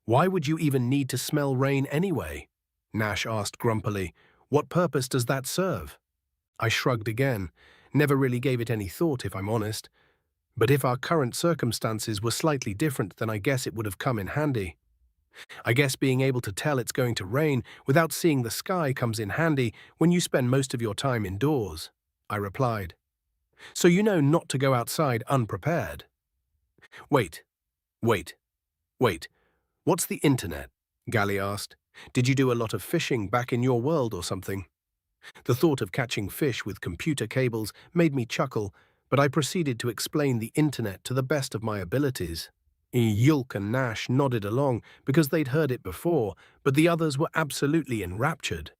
Why would you even need to smell rain anyway? Nash asked grumpily. What purpose does that serve? I shrugged again. Never really gave it any thought, if I'm honest. But if our current circumstances were slightly different, then I guess it would have come in handy. I guess being able to tell it's going to rain without seeing the sky comes in handy when you spend most of your time indoors, I replied. So you know not to go outside unprepared. Wait. What's the internet? Gally asked. Did you do a lot of fishing back in your world or something? The thought of catching fish with computer cables made me chuckle, but I proceeded to explain the internet to the best of my abilities. Yulk and Nash nodded along because they'd heard it before, but the others were absolutely enraptured.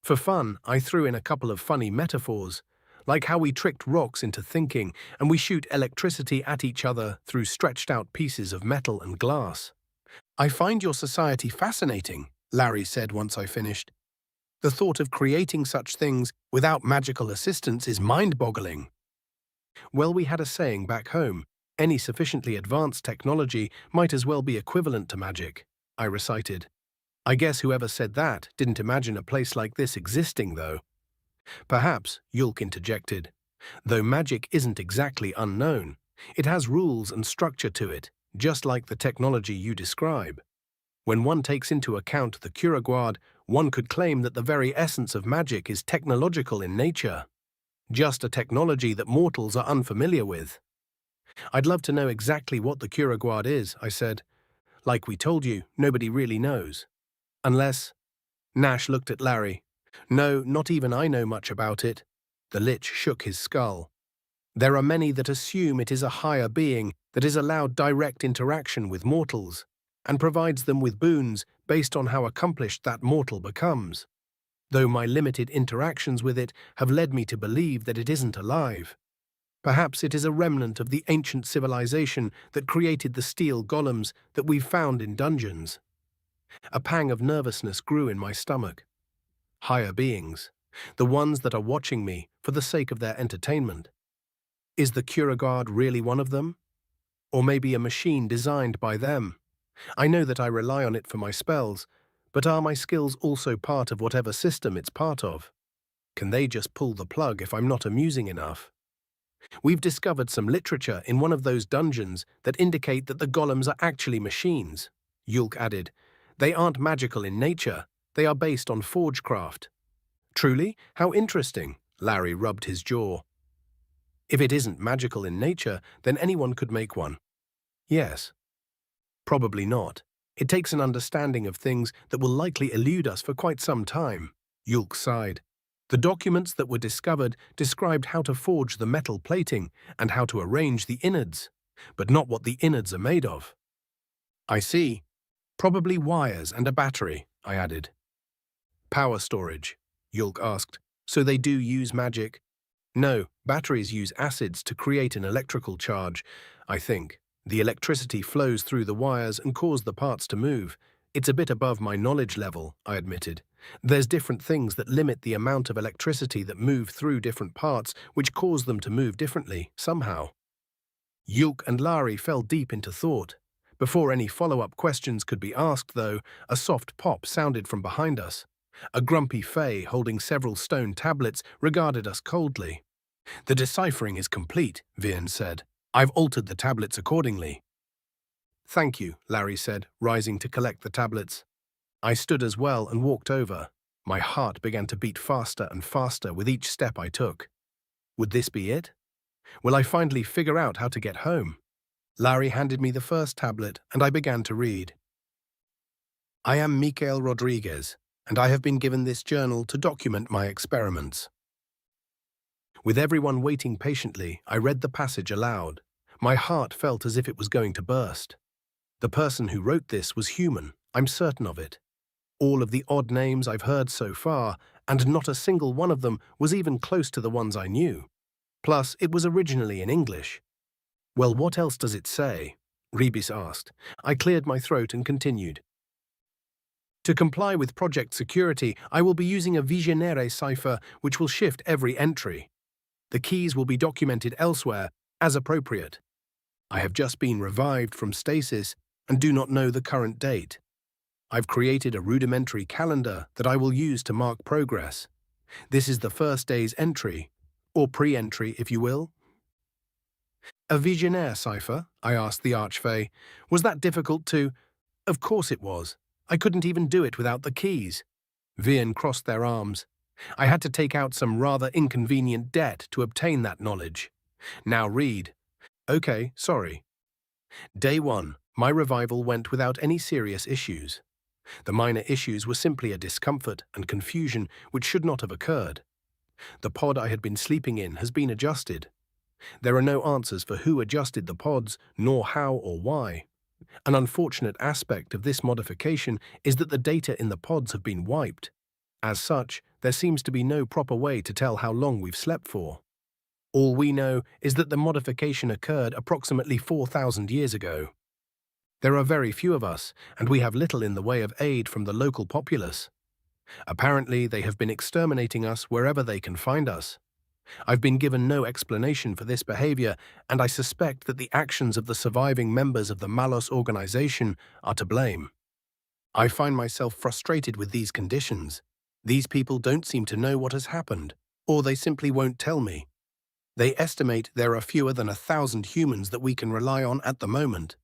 For fun, I threw in a couple of funny metaphors, like how we tricked rocks into thinking and we shoot electricity at each other through stretched-out pieces of metal and glass. I find your society fascinating, Larry said once I finished. The thought of creating such things without magical assistance is mind-boggling. Well, we had a saying back home, any sufficiently advanced technology might as well be equivalent to magic, I recited. I guess whoever said that didn't imagine a place like this existing, though. Perhaps, Yulk interjected. Though magic isn't exactly unknown, it has rules and structure to it, just like the technology you describe. When one takes into account the Kuraguard, one could claim that the very essence of magic is technological in nature. just a technology that mortals are unfamiliar with. I'd love to know exactly what the Kuraguard is, I said. Like we told you, nobody really knows. Unless… Nash looked at Larry. No, not even I know much about it. The Lich shook his skull. There are many that assume it is a higher being that is allowed direct interaction with mortals, and provides them with boons based on how accomplished that mortal becomes. Though my limited interactions with it have led me to believe that it isn't alive. Perhaps it is a remnant of the ancient civilization that created the steel golems that we've found in dungeons. A pang of nervousness grew in my stomach. Higher beings, the ones that are watching me for the sake of their entertainment. Is the Kuraguard really one of them? Or maybe a machine designed by them? I know that I rely on it for my spells, but are my skills also part of whatever system it's part of? Can they just pull the plug if I'm not amusing enough? We've discovered some literature in one of those dungeons that indicate that the golems are actually machines, Yulk added. They aren't magical in nature, they are based on forgecraft. Truly? How interesting, Larry rubbed his jaw. If it isn't magical in nature, then anyone could make one. Yes. Probably not. It takes an understanding of things that will likely elude us for quite some time, Yulk sighed. The documents that were discovered described how to forge the metal plating and how to arrange the innards, but not what the innards are made of. I see. Probably wires and a battery, I added. Power storage, Yulk asked. So they do use magic? No, batteries use acids to create an electrical charge, I think. The electricity flows through the wires and causes the parts to move. It's a bit above my knowledge level, I admitted. There's different things that limit the amount of electricity that move through different parts, which cause them to move differently, somehow. Yulk and Larry fell deep into thought. Before any follow-up questions could be asked, though, a soft pop sounded from behind us. A grumpy Fae holding several stone tablets regarded us coldly. The deciphering is complete, Vian said. I've altered the tablets accordingly. Thank you, Larry said, rising to collect the tablets. I stood as well and walked over. My heart began to beat faster and faster with each step I took. Would this be it? Will I finally figure out how to get home? Larry handed me the first tablet, and I began to read. I am Mikael Rodriguez, and I have been given this journal to document my experiments. With everyone waiting patiently, I read the passage aloud. My heart felt as if it was going to burst. The person who wrote this was human, I'm certain of it. All of the odd names I've heard so far, and not a single one of them was even close to the ones I knew. Plus, it was originally in English. Well, what else does it say? Rebis asked. I cleared my throat and continued. To comply with project security, I will be using a Visionnaire cipher which will shift every entry. The keys will be documented elsewhere, as appropriate. I have just been revived from stasis and do not know the current date. I've created a rudimentary calendar that I will use to mark progress. This is the first day's entry, or pre-entry if you will. A Visionnaire cipher? I asked the Archfey. Was that difficult to… Of course it was. I couldn't even do it without the keys. Vian crossed their arms. I had to take out some rather inconvenient debt to obtain that knowledge. Now read. Okay, sorry. Day 1. My revival went without any serious issues. The minor issues were simply a discomfort and confusion which should not have occurred. The pod I had been sleeping in has been adjusted. There are no answers for who adjusted the pods, nor how or why. An unfortunate aspect of this modification is that the data in the pods have been wiped. As such, there seems to be no proper way to tell how long we've slept for. All we know is that the modification occurred approximately 4,000 years ago. There are very few of us, and we have little in the way of aid from the local populace. Apparently, they have been exterminating us wherever they can find us. I've been given no explanation for this behavior, and I suspect that the actions of the surviving members of the Malos organization are to blame. I find myself frustrated with these conditions. These people don't seem to know what has happened, or they simply won't tell me. They estimate there are fewer than 1,000 humans that we can rely on at the moment.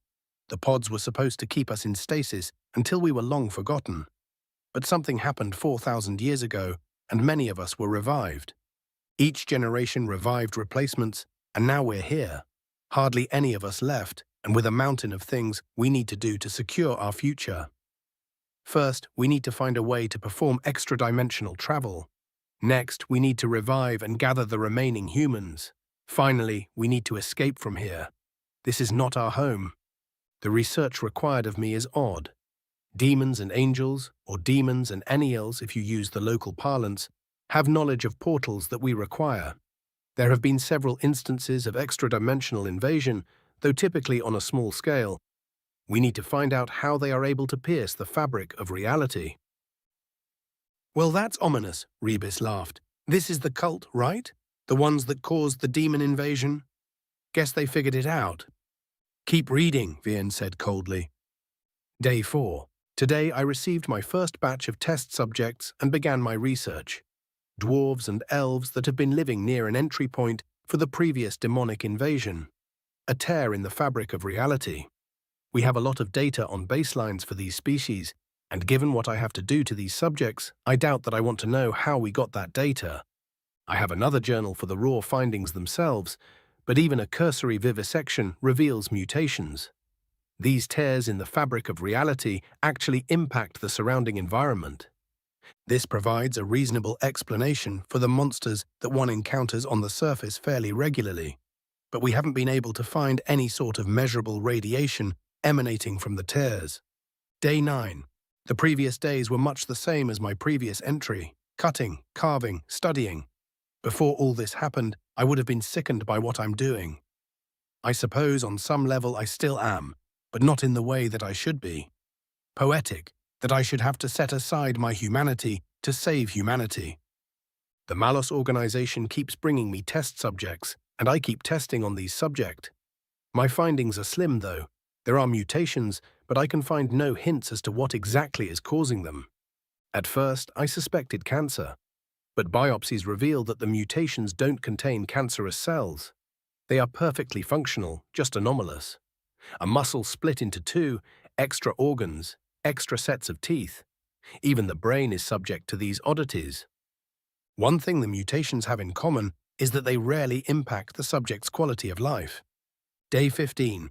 The pods were supposed to keep us in stasis until we were long forgotten. But something happened 4,000 years ago, and many of us were revived. Each generation revived replacements, and now we're here. Hardly any of us left, and with a mountain of things we need to do to secure our future. First, we need to find a way to perform extra-dimensional travel. Next, we need to revive and gather the remaining humans. Finally, we need to escape from here. This is not our home. The research required of me is odd. Demons and angels, or demons and eniels if you use the local parlance, have knowledge of portals that we require. There have been several instances of extra-dimensional invasion, though typically on a small scale. We need to find out how they are able to pierce the fabric of reality. Well, that's ominous, Rebus laughed. This is the cult, right? The ones that caused the demon invasion? Guess they figured it out. Keep reading, Vian said coldly. Day 4. Today I received my first batch of test subjects and began my research. Dwarves and elves that have been living near an entry point for the previous demonic invasion. A tear in the fabric of reality. We have a lot of data on baselines for these species, and given what I have to do to these subjects, I doubt that I want to know how we got that data. I have another journal for the raw findings themselves, but even a cursory vivisection reveals mutations. These tears in the fabric of reality actually impact the surrounding environment. This provides a reasonable explanation for the monsters that one encounters on the surface fairly regularly, but we haven't been able to find any sort of measurable radiation emanating from the tears. Day 9. The previous days were much the same as my previous entry, cutting, carving, studying. Before all this happened, I would have been sickened by what I'm doing. I suppose on some level I still am, but not in the way that I should be. Poetic, that I should have to set aside my humanity to save humanity. The Malos organization keeps bringing me test subjects, and I keep testing on these subjects. My findings are slim, though. There are mutations, but I can find no hints as to what exactly is causing them. At first, I suspected cancer, but biopsies reveal that the mutations don't contain cancerous cells. They are perfectly functional, just anomalous. A muscle split into two, extra organs, extra sets of teeth. Even the brain is subject to these oddities. One thing the mutations have in common is that they rarely impact the subject's quality of life. Day 15.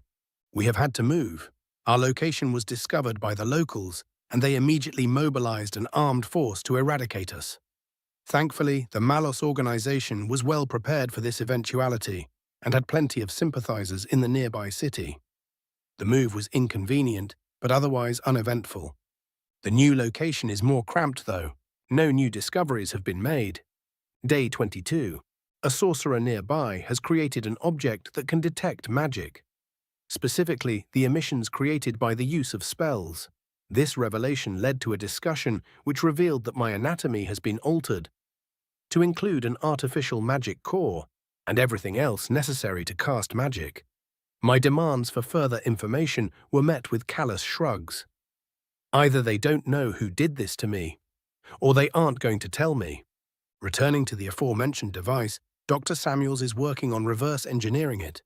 We have had to move. Our location was discovered by the locals, and they immediately mobilized an armed force to eradicate us. Thankfully, the Malos organization was well prepared for this eventuality and had plenty of sympathizers in the nearby city. The move was inconvenient, but otherwise uneventful. The new location is more cramped, though. No new discoveries have been made. Day 22. A sorcerer nearby has created an object that can detect magic. Specifically, the emissions created by the use of spells. This revelation led to a discussion which revealed that my anatomy has been altered to include an artificial magic core and everything else necessary to cast magic. My demands for further information were met with callous shrugs. Either they don't know who did this to me, or they aren't going to tell me. Returning to the aforementioned device, Dr. Samuels is working on reverse engineering it.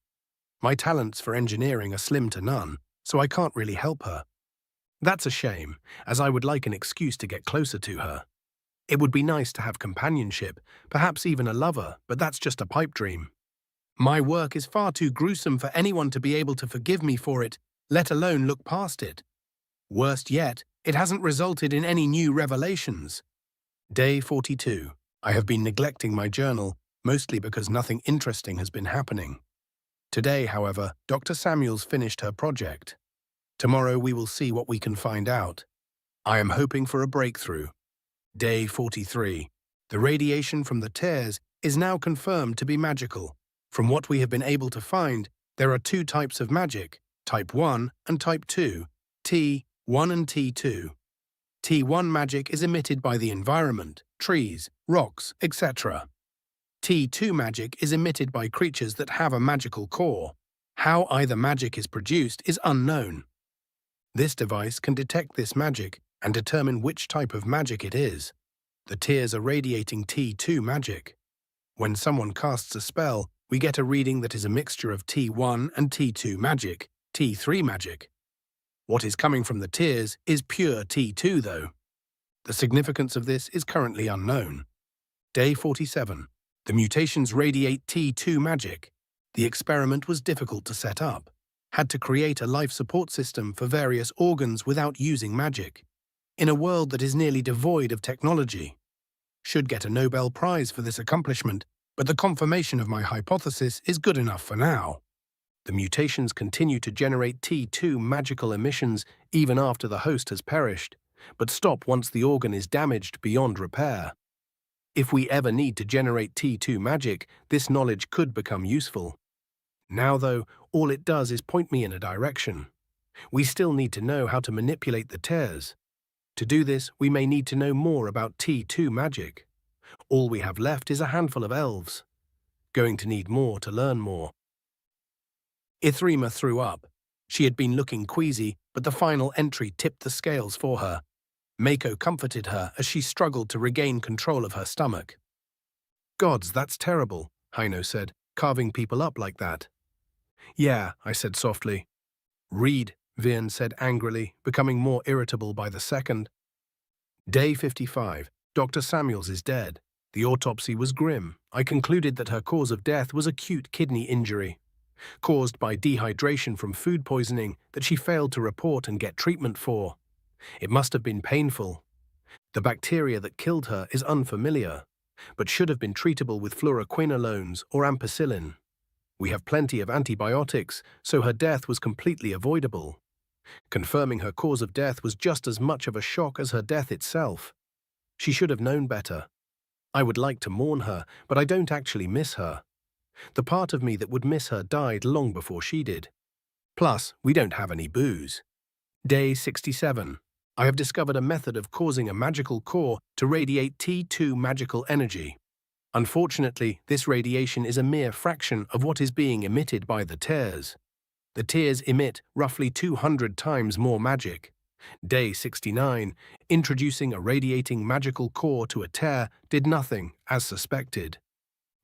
My talents for engineering are slim to none, so I can't really help her. That's a shame, as I would like an excuse to get closer to her. It would be nice to have companionship, perhaps even a lover, but that's just a pipe dream. My work is far too gruesome for anyone to be able to forgive me for it, let alone look past it. Worst yet, it hasn't resulted in any new revelations. Day 42. I have been neglecting my journal, mostly because nothing interesting has been happening. Today, however, Dr. Samuels finished her project. Tomorrow we will see what we can find out. I am hoping for a breakthrough. Day 43. The radiation from the tears is now confirmed to be magical. From what we have been able to find, there are two types of magic, Type 1 and Type 2, T1 and T2. T1 magic is emitted by the environment, trees, rocks, etc. T2 magic is emitted by creatures that have a magical core. How either magic is produced is unknown. This device can detect this magic and determine which type of magic it is. The tears are radiating T2 magic. When someone casts a spell, we get a reading that is a mixture of T1 and T2 magic, T3 magic. What is coming from the tears is pure T2, though. The significance of this is currently unknown. Day 47. The mutations radiate T2 magic. The experiment was difficult to set up. Had to create a life support system for various organs without using magic. In a world that is nearly devoid of technology. Should get a Nobel Prize for this accomplishment, but the confirmation of my hypothesis is good enough for now. The mutations continue to generate T2 magical emissions even after the host has perished, but stop once the organ is damaged beyond repair. If we ever need to generate T2 magic, this knowledge could become useful. Now, though, all it does is point me in a direction. We still need to know how to manipulate the tears. To do this, we may need to know more about T2 magic. All we have left is a handful of elves. Going to need more to learn more. Ithrima threw up. She had been looking queasy, but the final entry tipped the scales for her. Mako comforted her as she struggled to regain control of her stomach. "Gods, that's terrible," Haino said, "carving people up like that." "Yeah," I said softly. "Read," Vian said angrily, becoming more irritable by the second. Day 55. Dr. Samuels is dead. The autopsy was grim. I concluded that her cause of death was acute kidney injury, caused by dehydration from food poisoning that she failed to report and get treatment for. It must have been painful. The bacteria that killed her is unfamiliar, but should have been treatable with fluoroquinolones or ampicillin. We have plenty of antibiotics, so her death was completely avoidable. Confirming her cause of death was just as much of a shock as her death itself. She should have known better. I would like to mourn her, but I don't actually miss her. The part of me that would miss her died long before she did. Plus, we don't have any booze. Day 67. I have discovered a method of causing a magical core to radiate T2 magical energy. Unfortunately, this radiation is a mere fraction of what is being emitted by the tears. The tears emit roughly 200 times more magic. Day 69. Introducing a radiating magical core to a tear did nothing, as suspected.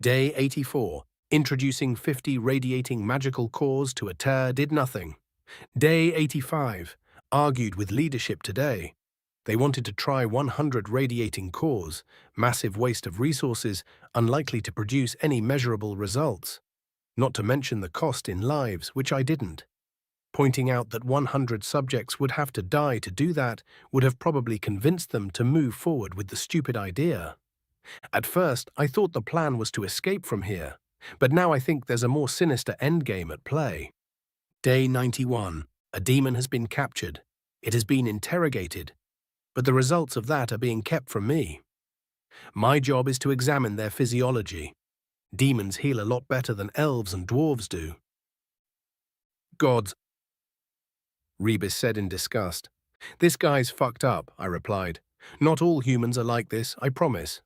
Day 84. Introducing 50 radiating magical cores to a tear did nothing. Day 85. Argued with leadership today. They wanted to try 100 radiating cores, massive waste of resources, unlikely to produce any measurable results. Not to mention the cost in lives, which I didn't. Pointing out that 100 subjects would have to die to do that would have probably convinced them to move forward with the stupid idea. At first, I thought the plan was to escape from here, but now I think there's a more sinister endgame at play. Day 91. A demon has been captured. It has been interrogated, but the results of that are being kept from me. My job is to examine their physiology. Demons heal a lot better than elves and dwarves do. "Gods," Rebus said in disgust. "This guy's fucked up," I replied. "Not all humans are like this, I promise."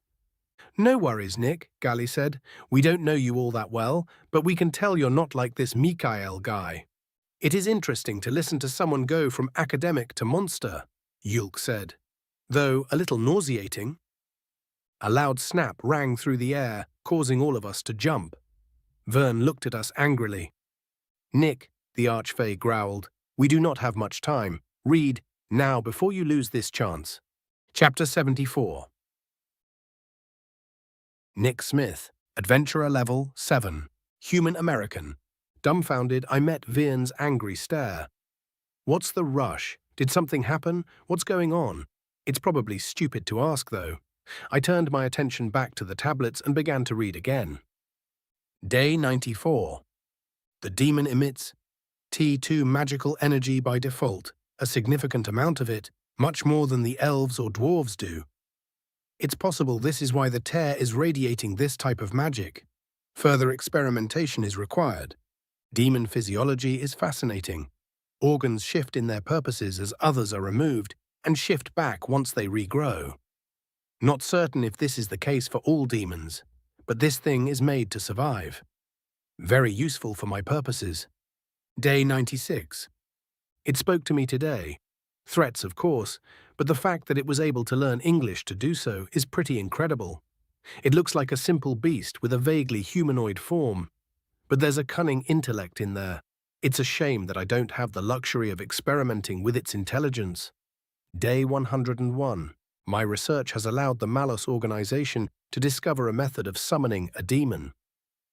"No worries, Nick," Gally said. "We don't know you all that well, but we can tell you're not like this Mikael guy." "It is interesting to listen to someone go from academic to monster," Yulk said, "though a little nauseating." A loud snap rang through the air, causing all of us to jump. Vern looked at us angrily. "Nick," the Archfey growled, "we do not have much time. Read, now before you lose this chance." Chapter 74. Nick Smith, Adventurer Level 7, Human American. Dumbfounded, I met Vian's angry stare. "What's the rush? Did something happen? What's going on?" It's probably stupid to ask, though. I turned my attention back to the tablets and began to read again. Day 94. The demon emits T2 magical energy by default, a significant amount of it, much more than the elves or dwarves do. It's possible this is why the tear is radiating this type of magic. Further experimentation is required. Demon physiology is fascinating. Organs shift in their purposes as others are removed, and shift back once they regrow. Not certain if this is the case for all demons, but this thing is made to survive. Very useful for my purposes. Day 96. It spoke to me today. Threats, of course, but the fact that it was able to learn English to do so is pretty incredible. It looks like a simple beast with a vaguely humanoid form, but there's a cunning intellect in there. It's a shame that I don't have the luxury of experimenting with its intelligence. Day 101. My research has allowed the Malus organization to discover a method of summoning a demon.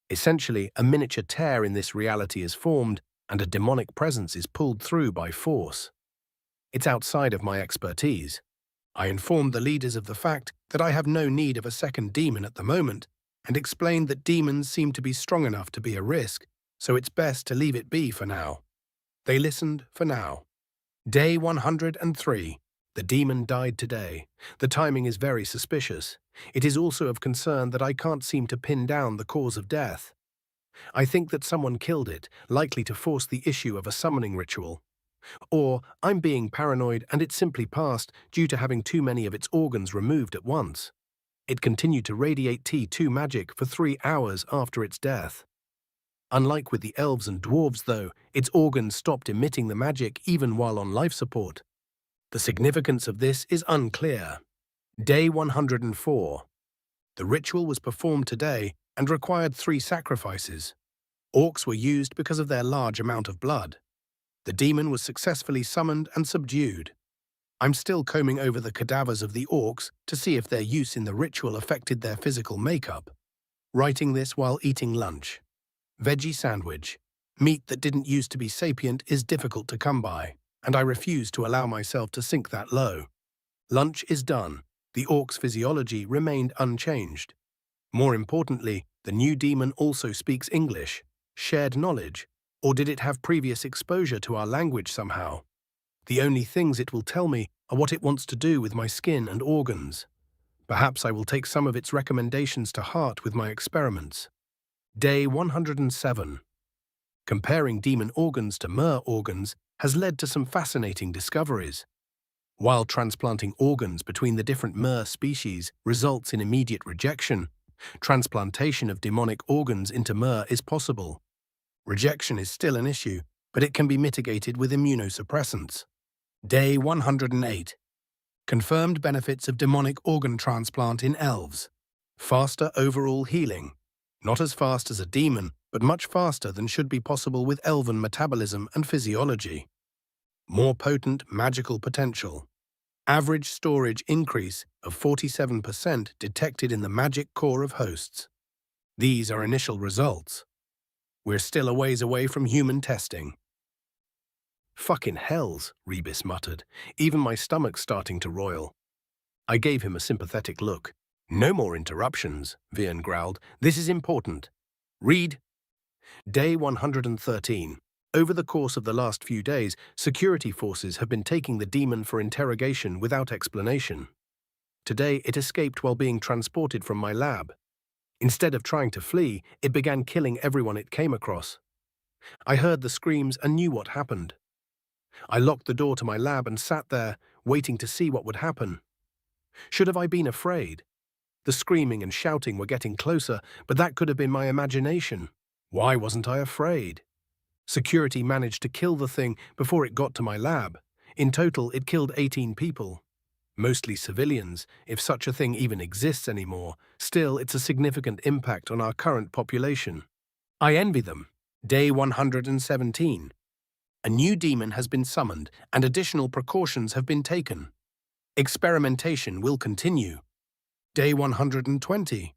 Essentially, a miniature tear in this reality is formed, and a demonic presence is pulled through by force. It's outside of my expertise. I informed the leaders of the fact that I have no need of a second demon at the moment, and explained that demons seem to be strong enough to be a risk, so it's best to leave it be for now. They listened for now. Day 103. The demon died today. The timing is very suspicious. It is also of concern that I can't seem to pin down the cause of death. I think that someone killed it, likely to force the issue of a summoning ritual. Or I'm being paranoid and it simply passed due to having too many of its organs removed at once. It continued to radiate T2 magic for 3 hours after its death. Unlike with the elves and dwarves, though, its organs stopped emitting the magic even while on life support. The significance of this is unclear. Day 104. The ritual was performed today and required 3 sacrifices. Orcs were used because of their large amount of blood. The demon was successfully summoned and subdued. I'm still combing over the cadavers of the orcs to see if their use in the ritual affected their physical makeup. Writing this while eating lunch. Veggie sandwich. Meat that didn't used to be sapient is difficult to come by, and I refuse to allow myself to sink that low. Lunch is done. The orc's physiology remained unchanged. More importantly, the new demon also speaks English. Shared knowledge, or did it have previous exposure to our language somehow? The only things it will tell me are what it wants to do with my skin and organs. Perhaps I will take some of its recommendations to heart with my experiments. Day 107. Comparing demon organs to mer organs has led to some fascinating discoveries. While transplanting organs between the different mer species results in immediate rejection, transplantation of demonic organs into mer is possible. Rejection is still an issue, but it can be mitigated with immunosuppressants. Day 108. Confirmed benefits of demonic organ transplant in elves. Faster overall healing. Not as fast as a demon, but much faster than should be possible with elven metabolism and physiology. More potent magical potential. Average storage increase of 47% detected in the magic core of hosts. These are initial results. We're still a ways away from human testing. Fucking hells, Rebus muttered. Even my stomach's starting to roil. I gave him a sympathetic look. No more interruptions, Vian growled. This is important. Read. Day 113. Over the course of the last few days, security forces have been taking the demon for interrogation without explanation. Today, it escaped while being transported from my lab. Instead of trying to flee, it began killing everyone it came across. I heard the screams and knew what happened. I locked the door to my lab and sat there, waiting to see what would happen. Should have I been afraid? The screaming and shouting were getting closer, but that could have been my imagination. Why wasn't I afraid? Security managed to kill the thing before it got to my lab. In total, it killed 18 people. Mostly civilians, if such a thing even exists anymore. Still, it's a significant impact on our current population. I envy them. Day 117. A new demon has been summoned and additional precautions have been taken. Experimentation will continue. Day 120.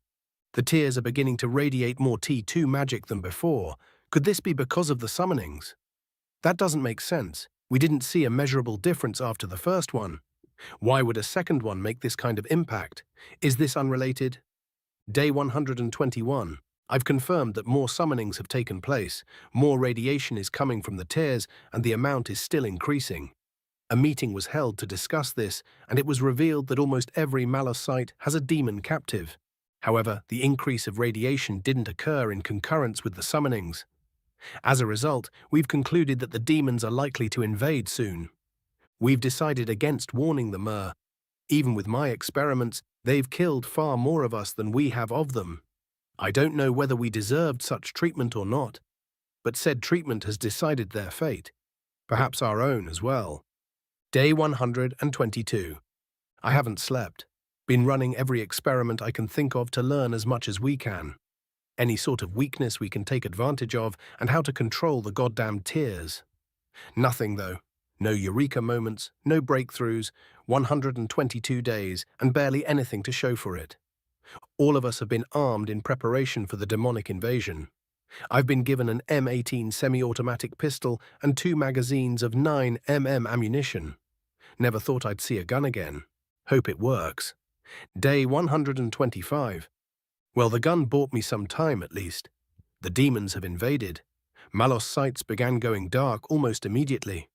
The tears are beginning to radiate more T2 magic than before. Could this be because of the summonings? That doesn't make sense. We didn't see a measurable difference after the first one. Why would a second one make this kind of impact? Is this unrelated? Day 121. I've confirmed that more summonings have taken place, more radiation is coming from the tears, and the amount is still increasing. A meeting was held to discuss this, and it was revealed that almost every Malus site has a demon captive. However, the increase of radiation didn't occur in concurrence with the summonings. As a result, we've concluded that the demons are likely to invade soon. We've decided against warning the mer. Even with my experiments, they've killed far more of us than we have of them. I don't know whether we deserved such treatment or not, but said treatment has decided their fate. Perhaps our own as well. Day 122. I haven't slept. Been running every experiment I can think of to learn as much as we can. Any sort of weakness we can take advantage of, and how to control the goddamn tears. Nothing, though. No eureka moments, no breakthroughs. 122 days, and barely anything to show for it. All of us have been armed in preparation for the demonic invasion. I've been given an M18 semi-automatic pistol and 2 magazines of 9mm ammunition. Never thought I'd see a gun again. Hope it works. Day 125. Well, the gun bought me some time at least. The demons have invaded. Malos' sights began going dark almost immediately.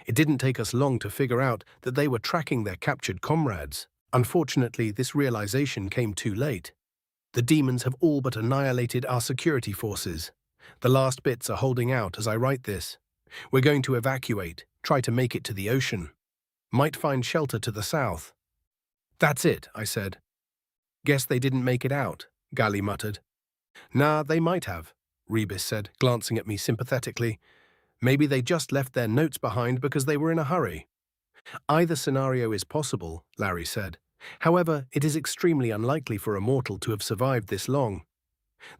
It didn't take us long to figure out that they were tracking their captured comrades. Unfortunately, this realization came too late. The demons have all but annihilated our security forces. The last bits are holding out as I write this. We're going to evacuate, try to make it to the ocean. Might find shelter to the south. That's it, I said. Guess they didn't make it out, Gali muttered. Nah, they might have, Rebis said, glancing at me sympathetically. Maybe they just left their notes behind because they were in a hurry. Either scenario is possible, Larry said. However, it is extremely unlikely for a mortal to have survived this long.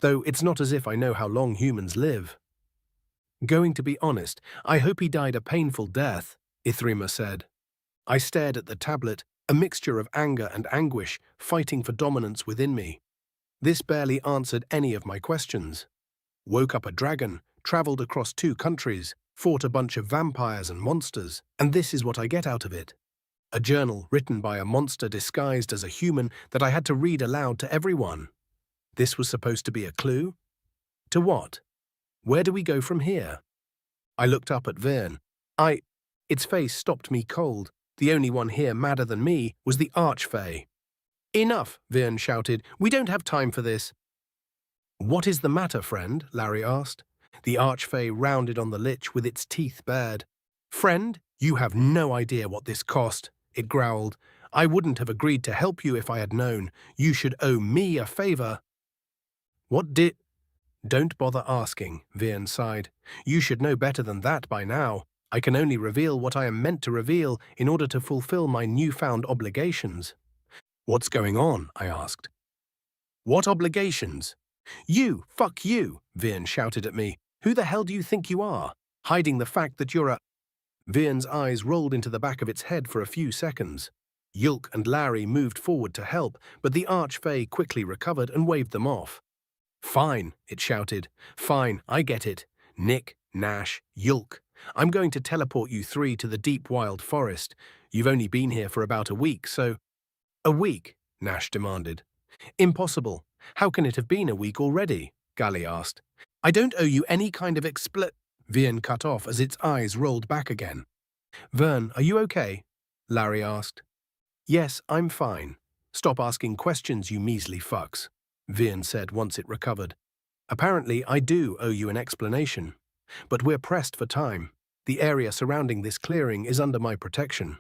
Though it's not as if I know how long humans live. Going to be honest, I hope he died a painful death, Ithrima said. I stared at the tablet, a mixture of anger and anguish fighting for dominance within me. This barely answered any of my questions. Woke up a dragon, traveled across 2 countries, fought a bunch of vampires and monsters, and this is what I get out of it. A journal written by a monster disguised as a human that I had to read aloud to everyone. This was supposed to be a clue? To what? Where do we go from here? I looked up at Vern. Its face stopped me cold. The only one here madder than me was the Archfey. Enough, Vern shouted. We don't have time for this. What is the matter, friend? Larry asked. The Archfey rounded on the lich with its teeth bared. Friend, you have no idea what this cost, it growled. I wouldn't have agreed to help you if I had known. You should owe me a favor. What did... Don't bother asking, Vern sighed. You should know better than that by now. I can only reveal what I am meant to reveal in order to fulfill my newfound obligations. What's going on? I asked. What obligations? You, fuck you, Vern shouted at me. Who the hell do you think you are? Hiding the fact that you're a... Vern's eyes rolled into the back of its head for a few seconds. Yulk and Larry moved forward to help, but the Archfey quickly recovered and waved them off. Fine, it shouted. Fine, I get it. Nick, Nash, Yulk. I'm going to teleport you 3 to the deep wild forest. You've only been here for about a week, so... A week? Nash demanded. Impossible. How can it have been a week already? Gali asked. I don't owe you any kind of Vern cut off as its eyes rolled back again. Vern, are you okay? Larry asked. Yes, I'm fine. Stop asking questions, you measly fucks, Vern said once it recovered. Apparently, I do owe you an explanation. But we're pressed for time. The area surrounding this clearing is under my protection.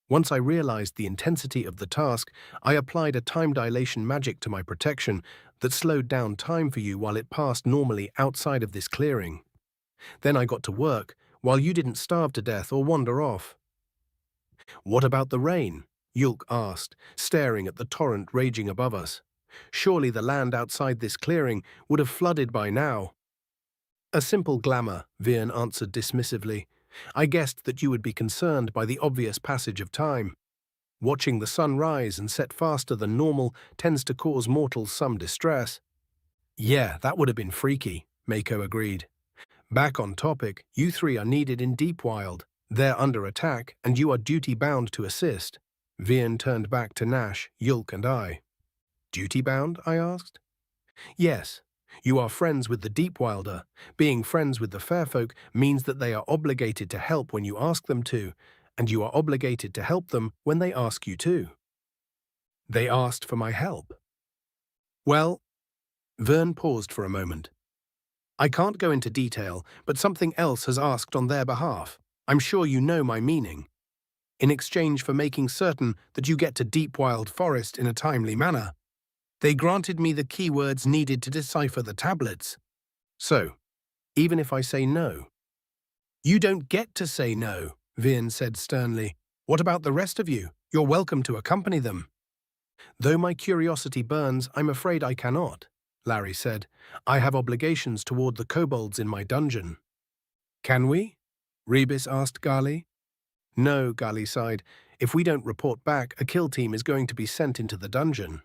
Once I realized the intensity of the task, I applied a time dilation magic to my protection that slowed down time for you while it passed normally outside of this clearing. Then I got to work, while you didn't starve to death or wander off. What about the rain? Yulk asked, staring at the torrent raging above us. Surely the land outside this clearing would have flooded by now. A simple glamour, Vern answered dismissively. I guessed that you would be concerned by the obvious passage of time. Watching the sun rise and set faster than normal tends to cause mortals some distress. Yeah, that would have been freaky, Mako agreed. Back on topic, you 3 are needed in Deep Wild. They're under attack, and you are duty-bound to assist. Vern turned back to Nash, Yulk, and I. Duty-bound? I asked. Yes. You are friends with the Deep Wilder. Being friends with the Fairfolk means that they are obligated to help when you ask them to, and you are obligated to help them when they ask you to. They asked for my help. Well, Vern paused for a moment. I can't go into detail, but something else has asked on their behalf. I'm sure you know my meaning. In exchange for making certain that you get to Deep Wild Forest in a timely manner, they granted me the keywords needed to decipher the tablets. So, even if I say no... You don't get to say no, Vern said sternly. What about the rest of you? You're welcome to accompany them. Though my curiosity burns, I'm afraid I cannot, Larry said. I have obligations toward the kobolds in my dungeon. Can we? Rebis asked Gali. No, Gali sighed. If we don't report back, a kill team is going to be sent into the dungeon.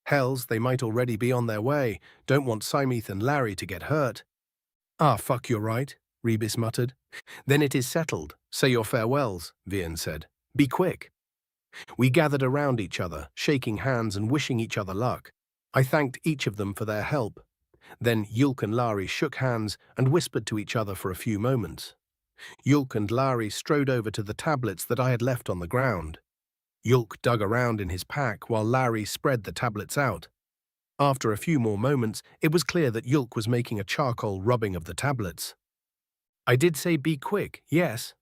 Hells, they might already be on their way. Don't want Simeth and Larry to get hurt. Ah, fuck, you're right, Rebis muttered. Then it is settled. Say your farewells, Vian said. Be quick. We gathered around each other, shaking hands and wishing each other luck. I thanked each of them for their help. Then Yulk and Lari shook hands and whispered to each other for a few moments. Yulk and Lari strode over to the tablets that I had left on the ground. Yulk dug around in his pack while Larry spread the tablets out. After a few more moments, it was clear that Yulk was making a charcoal rubbing of the tablets. I did say be quick, yes,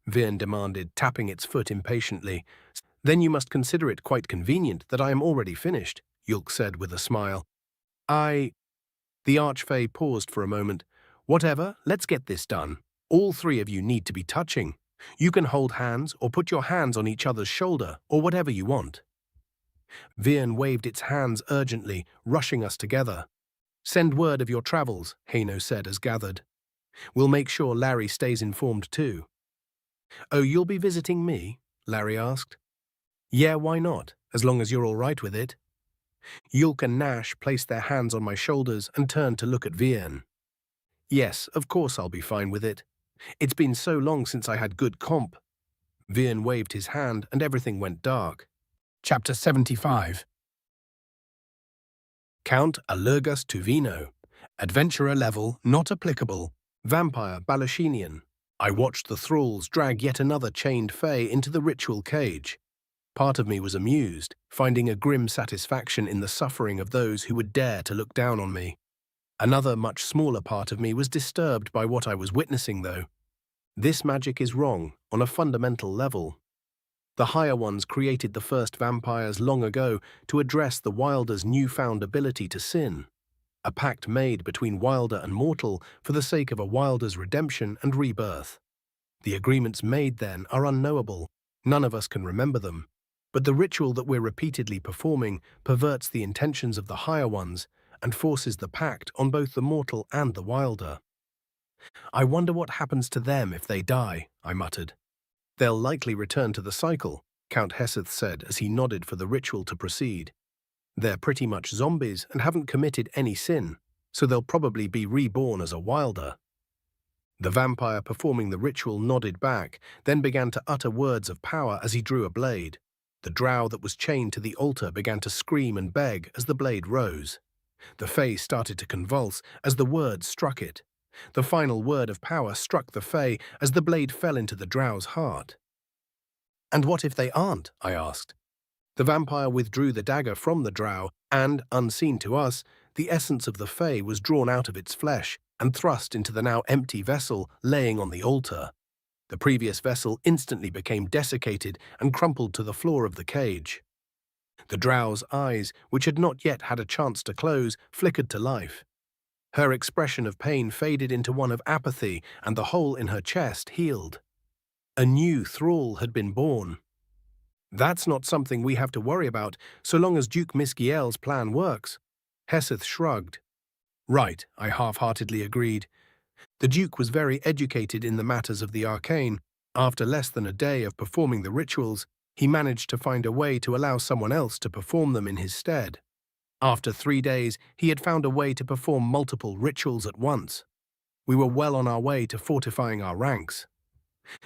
Vian demanded, tapping its foot impatiently. Then you must consider it quite convenient that I am already finished, Yulk said with a smile. The Archfey paused for a moment. Whatever, let's get this done. All three of you need to be touching. You can hold hands or put your hands on each other's shoulder or whatever you want. Vian waved its hands urgently, rushing us together. Send word of your travels, Haino said as gathered. We'll make sure Larry stays informed too. Oh, you'll be visiting me? Larry asked. Yeah, why not, as long as you're all right with it. Yulk and Nash placed their hands on my shoulders and turned to look at Vian. Yes, of course I'll be fine with it. It's been so long since I had good comp. Vian waved his hand and everything went dark. Chapter 75. Count Alurgus Tuvino. Adventurer level not applicable. Vampire Balashinian. I watched the thralls drag yet another chained Fae into the ritual cage. Part of me was amused, finding a grim satisfaction in the suffering of those who would dare to look down on me. Another much smaller part of me was disturbed by what I was witnessing, though. This magic is wrong, on a fundamental level. The Higher Ones created the first vampires long ago to address the Wilder's newfound ability to sin. A pact made between Wilder and mortal for the sake of a Wilder's redemption and rebirth. The agreements made then are unknowable. None of us can remember them. But the ritual that we're repeatedly performing perverts the intentions of the Higher Ones and forces the pact on both the mortal and the Wilder. I wonder what happens to them if they die, I muttered. They'll likely return to the cycle, Count Heseth said as he nodded for the ritual to proceed. They're pretty much zombies and haven't committed any sin, so they'll probably be reborn as a Wilder. The vampire performing the ritual nodded back, then began to utter words of power as he drew a blade. The drow that was chained to the altar began to scream and beg as the blade rose. The Fae started to convulse as the word struck it. The final word of power struck the Fae as the blade fell into the drow's heart. And what if they aren't? I asked. The vampire withdrew the dagger from the drow, and, unseen to us, the essence of the Fae was drawn out of its flesh and thrust into the now empty vessel laying on the altar. The previous vessel instantly became desiccated and crumpled to the floor of the cage. The drow's eyes, which had not yet had a chance to close, flickered to life. Her expression of pain faded into one of apathy, and the hole in her chest healed. A new thrall had been born. That's not something we have to worry about, so long as Duke Miskiel's plan works. Heseth shrugged. Right, I half-heartedly agreed. The Duke was very educated in the matters of the arcane. After less than a day of performing the rituals, he managed to find a way to allow someone else to perform them in his stead. After 3 days, he had found a way to perform multiple rituals at once. We were well on our way to fortifying our ranks.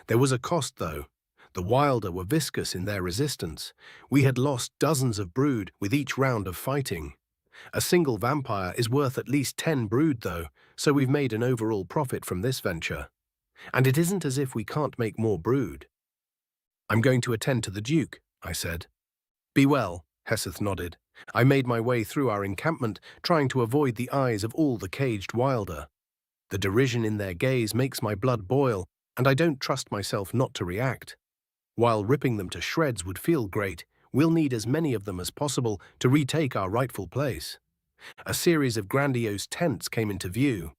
There was a cost, though. The Wilder were viscous in their resistance. We had lost dozens of brood with each round of fighting. A single vampire is worth at least 10 brood, though, so we've made an overall profit from this venture. And it isn't as if we can't make more brood. I'm going to attend to the Duke, I said. Be well, Heseth nodded. I made my way through our encampment, trying to avoid the eyes of all the caged Wilder. The derision in their gaze makes my blood boil, and I don't trust myself not to react. While ripping them to shreds would feel great, we'll need as many of them as possible to retake our rightful place. A series of grandiose tents came into view.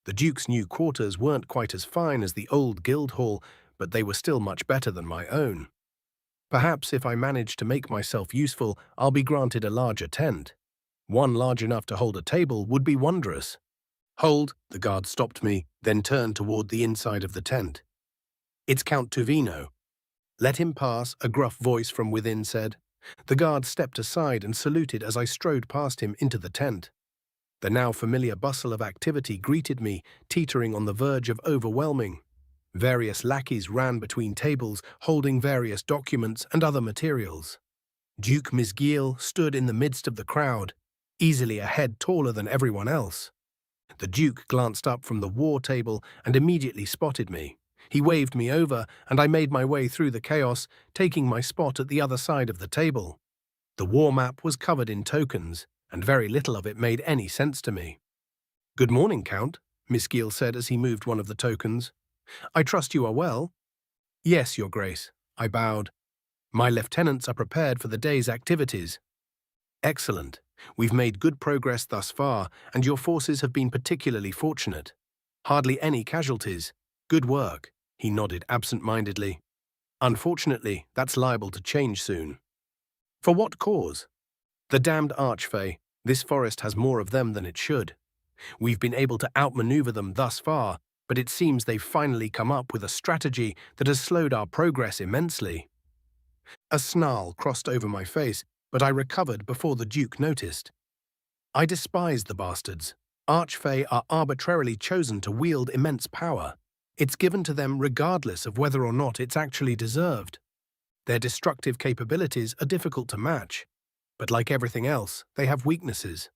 The Duke's new quarters weren't quite as fine as the old guild hall, but they were still much better than my own. Perhaps if I manage to make myself useful, I'll be granted a larger tent. One large enough to hold a table would be wondrous. Hold, the guard stopped me, then turned toward the inside of the tent. It's Count Tuvino. "Let him pass," a gruff voice from within said. The guard stepped aside and saluted as I strode past him into the tent. The now familiar bustle of activity greeted me, teetering on the verge of overwhelming. Various lackeys ran between tables, holding various documents and other materials. Duke Misgiel stood in the midst of the crowd, easily a head taller than everyone else. The Duke glanced up from the war table and immediately spotted me. He waved me over, and I made my way through the chaos, taking my spot at the other side of the table. The war map was covered in tokens, and very little of it made any sense to me. "Good morning, Count," Misgiel said as he moved one of the tokens. "I trust you are well." "Yes, Your Grace," I bowed. "My lieutenants are prepared for the day's activities." "Excellent. We've made good progress thus far, and your forces have been particularly fortunate. Hardly any casualties. Good work," he nodded absent-mindedly. "Unfortunately, that's liable to change soon." "For what cause?" "The damned archfey. This forest has more of them than it should. We've been able to outmaneuver them thus far, but it seems they've finally come up with a strategy that has slowed our progress immensely." A snarl crossed over my face, but I recovered before the Duke noticed. "I despise the bastards. Archfey are arbitrarily chosen to wield immense power. It's given to them regardless of whether or not it's actually deserved. Their destructive capabilities are difficult to match, but like everything else, they have weaknesses.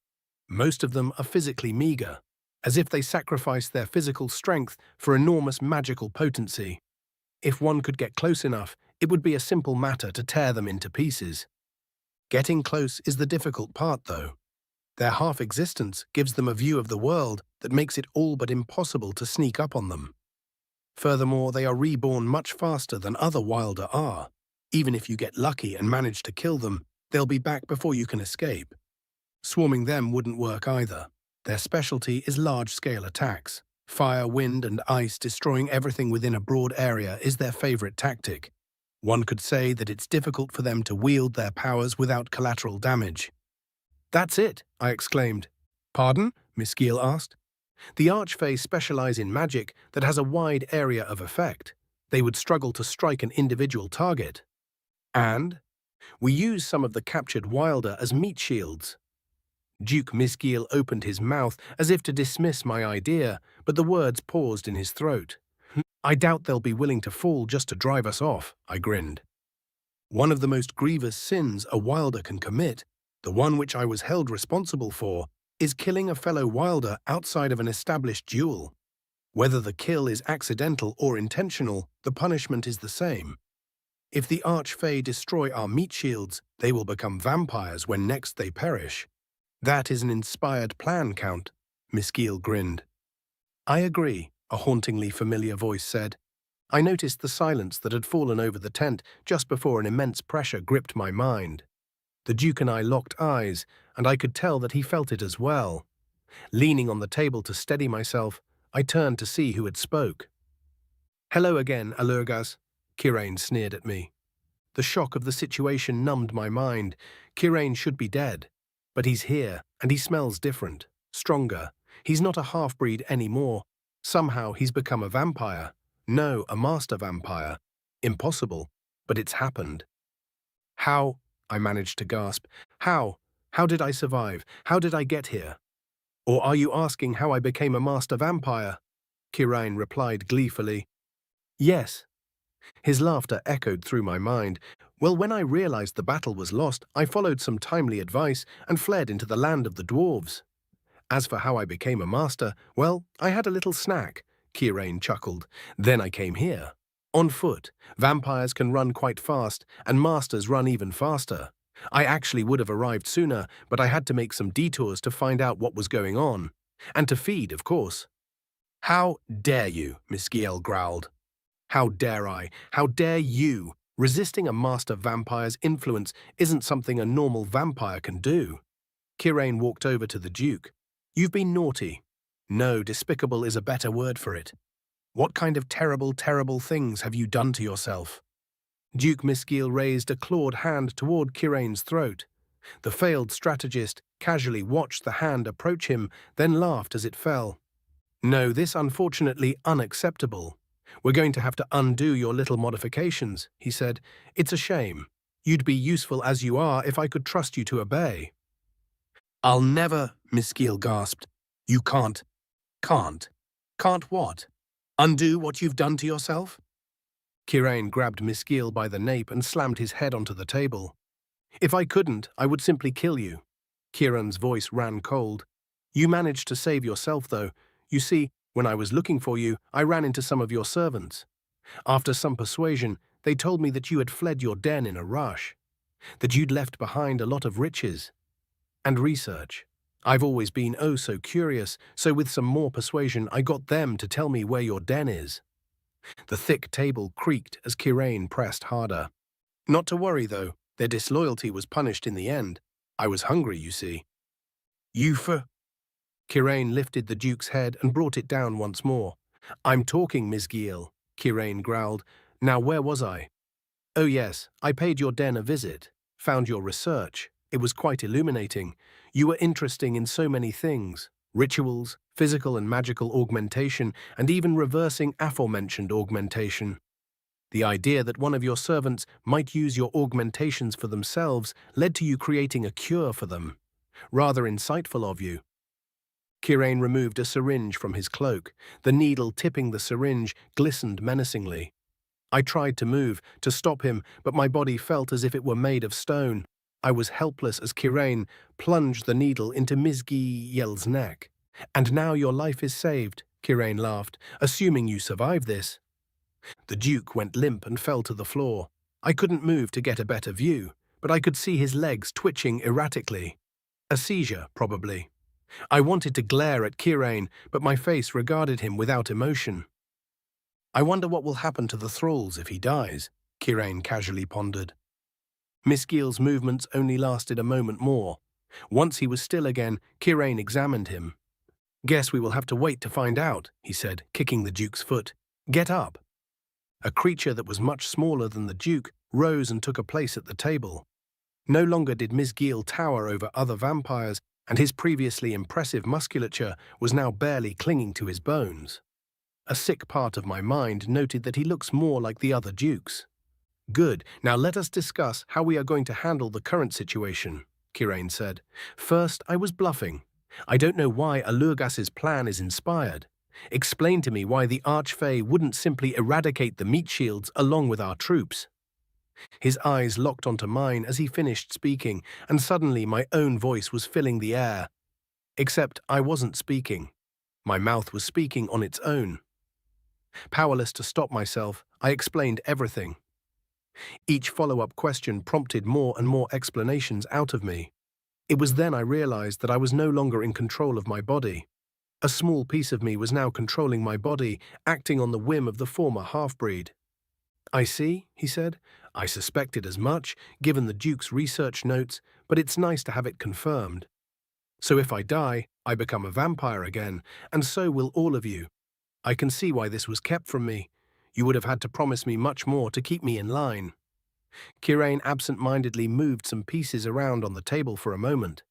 Most of them are physically meager, as if they sacrifice their physical strength for enormous magical potency. If one could get close enough, it would be a simple matter to tear them into pieces. Getting close is the difficult part, though. Their half-existence gives them a view of the world that makes it all but impossible to sneak up on them. Furthermore, they are reborn much faster than other Wilder are. Even if you get lucky and manage to kill them, they'll be back before you can escape. Swarming them wouldn't work either. Their specialty is large-scale attacks. Fire, wind, and ice destroying everything within a broad area is their favorite tactic. One could say that it's difficult for them to wield their powers without collateral damage." "That's it," I exclaimed. "Pardon?" Misgiel asked. "The Archfey specialize in magic that has a wide area of effect. They would struggle to strike an individual target. And we use some of the captured Wilder as meat shields." Duke Misgiel opened his mouth as if to dismiss my idea, but the words paused in his throat. "I doubt they'll be willing to fall just to drive us off," I grinned. "One of the most grievous sins a Wilder can commit, the one which I was held responsible for, is killing a fellow Wilder outside of an established duel. Whether the kill is accidental or intentional, the punishment is the same. If the Archfey destroy our meat shields, they will become vampires when next they perish." "That is an inspired plan, Count," Misgiel grinned. "I agree," a hauntingly familiar voice said. I noticed the silence that had fallen over the tent just before an immense pressure gripped my mind. The Duke and I locked eyes, and I could tell that he felt it as well. Leaning on the table to steady myself, I turned to see who had spoke. "Hello again, Alurgas," Kirain sneered at me. The shock of the situation numbed my mind. Kirain should be dead. But he's here, and he smells different, stronger. He's not a half-breed anymore. Somehow he's become a vampire. No, a master vampire. Impossible, but it's happened. "How?" I managed to gasp. "How? How did I survive? How did I get here?" "Or are you asking how I became a master vampire?" Kirain replied gleefully. "Yes." His laughter echoed through my mind. "Well, when I realized the battle was lost, I followed some timely advice and fled into the land of the dwarves. As for how I became a master, well, I had a little snack," Kirain chuckled. "Then I came here. On foot. Vampires can run quite fast, and masters run even faster. I actually would have arrived sooner, but I had to make some detours to find out what was going on. And to feed, of course." "How dare you?" Misgiel growled. "How dare I? How dare you? Resisting a master vampire's influence isn't something a normal vampire can do." Kirain walked over to the Duke. "You've been naughty." "No, despicable is a better word for it. What kind of terrible, terrible things have you done to yourself?" Duke Misgiel raised a clawed hand toward Kirain's throat. The failed strategist casually watched the hand approach him, then laughed as it fell. "No, this unfortunately unacceptable. We're going to have to undo your little modifications, he said. It's a shame. You'd be useful as you are if I could trust you to obey. I'll never, Miss Gill gasped. You can't. Can't. Can't what? Undo what you've done to yourself? Kirain grabbed Miss Gill by the nape and slammed his head onto the table. If I couldn't, I would simply kill you. Kieran's voice ran cold. You managed to save yourself, though. You see, when I was looking for you, I ran into some of your servants. After some persuasion, they told me that you had fled your den in a rush, that you'd left behind a lot of riches and research. I've always been oh so curious, so with some more persuasion, I got them to tell me where your den is. The thick table creaked as Kirain pressed harder. Not to worry, though. Their disloyalty was punished in the end. I was hungry, you see. Kirain lifted the Duke's head and brought it down once more. I'm talking, Miss Gill, Kirain growled. Now where was I? Oh yes, I paid your den a visit. Found your research. It was quite illuminating. You were interesting in so many things. Rituals, physical and magical augmentation, and even reversing aforementioned augmentation. The idea that one of your servants might use your augmentations for themselves led to you creating a cure for them. Rather insightful of you. Kirain removed a syringe from his cloak. The needle tipping the syringe glistened menacingly. I tried to move, to stop him, but my body felt as if it were made of stone. I was helpless as Kirain plunged the needle into Ms. Gill's neck. And now your life is saved, Kirain laughed, assuming you survived this. The Duke went limp and fell to the floor. I couldn't move to get a better view, but I could see his legs twitching erratically. A seizure, probably. I wanted to glare at Kirain, but my face regarded him without emotion. I wonder what will happen to the thralls if he dies, Kirain casually pondered. Miss Gill's movements only lasted a moment more. Once he was still again, Kirain examined him. Guess we will have to wait to find out, he said, kicking the Duke's foot. Get up. A creature that was much smaller than the Duke rose and took a place at the table. No longer did Miss Gill tower over other vampires, and his previously impressive musculature was now barely clinging to his bones. A sick part of my mind noted that he looks more like the other Dukes. Good, now let us discuss how we are going to handle the current situation, Kirain said. First, I was bluffing. I don't know why Alurgas's plan is inspired. Explain to me why the Archfey wouldn't simply eradicate the meat shields along with our troops. His eyes locked onto mine as he finished speaking, and suddenly my own voice was filling the air. Except I wasn't speaking. My mouth was speaking on its own. Powerless to stop myself, I explained everything. Each follow-up question prompted more and more explanations out of me. It was then I realized that I was no longer in control of my body. A small piece of me was now controlling my body, acting on the whim of the former half-breed. I see, he said. I suspected as much, given the Duke's research notes, but it's nice to have it confirmed. So if I die, I become a vampire again, and so will all of you. I can see why this was kept from me. You would have had to promise me much more to keep me in line. Kirain absent-mindedly moved some pieces around on the table for a moment.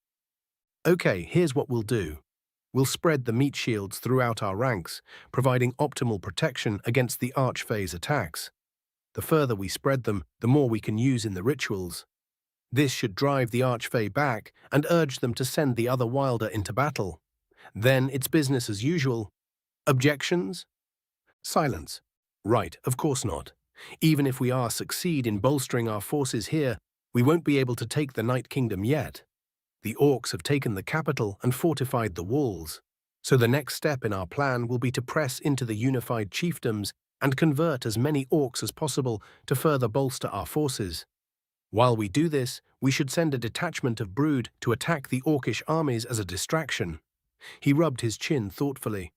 Okay, here's what we'll do. We'll spread the meat shields throughout our ranks, providing optimal protection against the Archfey's attacks. The further we spread them, the more we can use in the rituals. This should drive the Archfey back and urge them to send the other Wilder into battle. Then it's business as usual. Objections? Silence. Right, of course not. Even if we succeed in bolstering our forces here, we won't be able to take the Night Kingdom yet. The orcs have taken the capital and fortified the walls. So the next step in our plan will be to press into the unified chiefdoms and convert as many orcs as possible to further bolster our forces. While we do this, we should send a detachment of Brood to attack the orcish armies as a distraction. He rubbed his chin thoughtfully.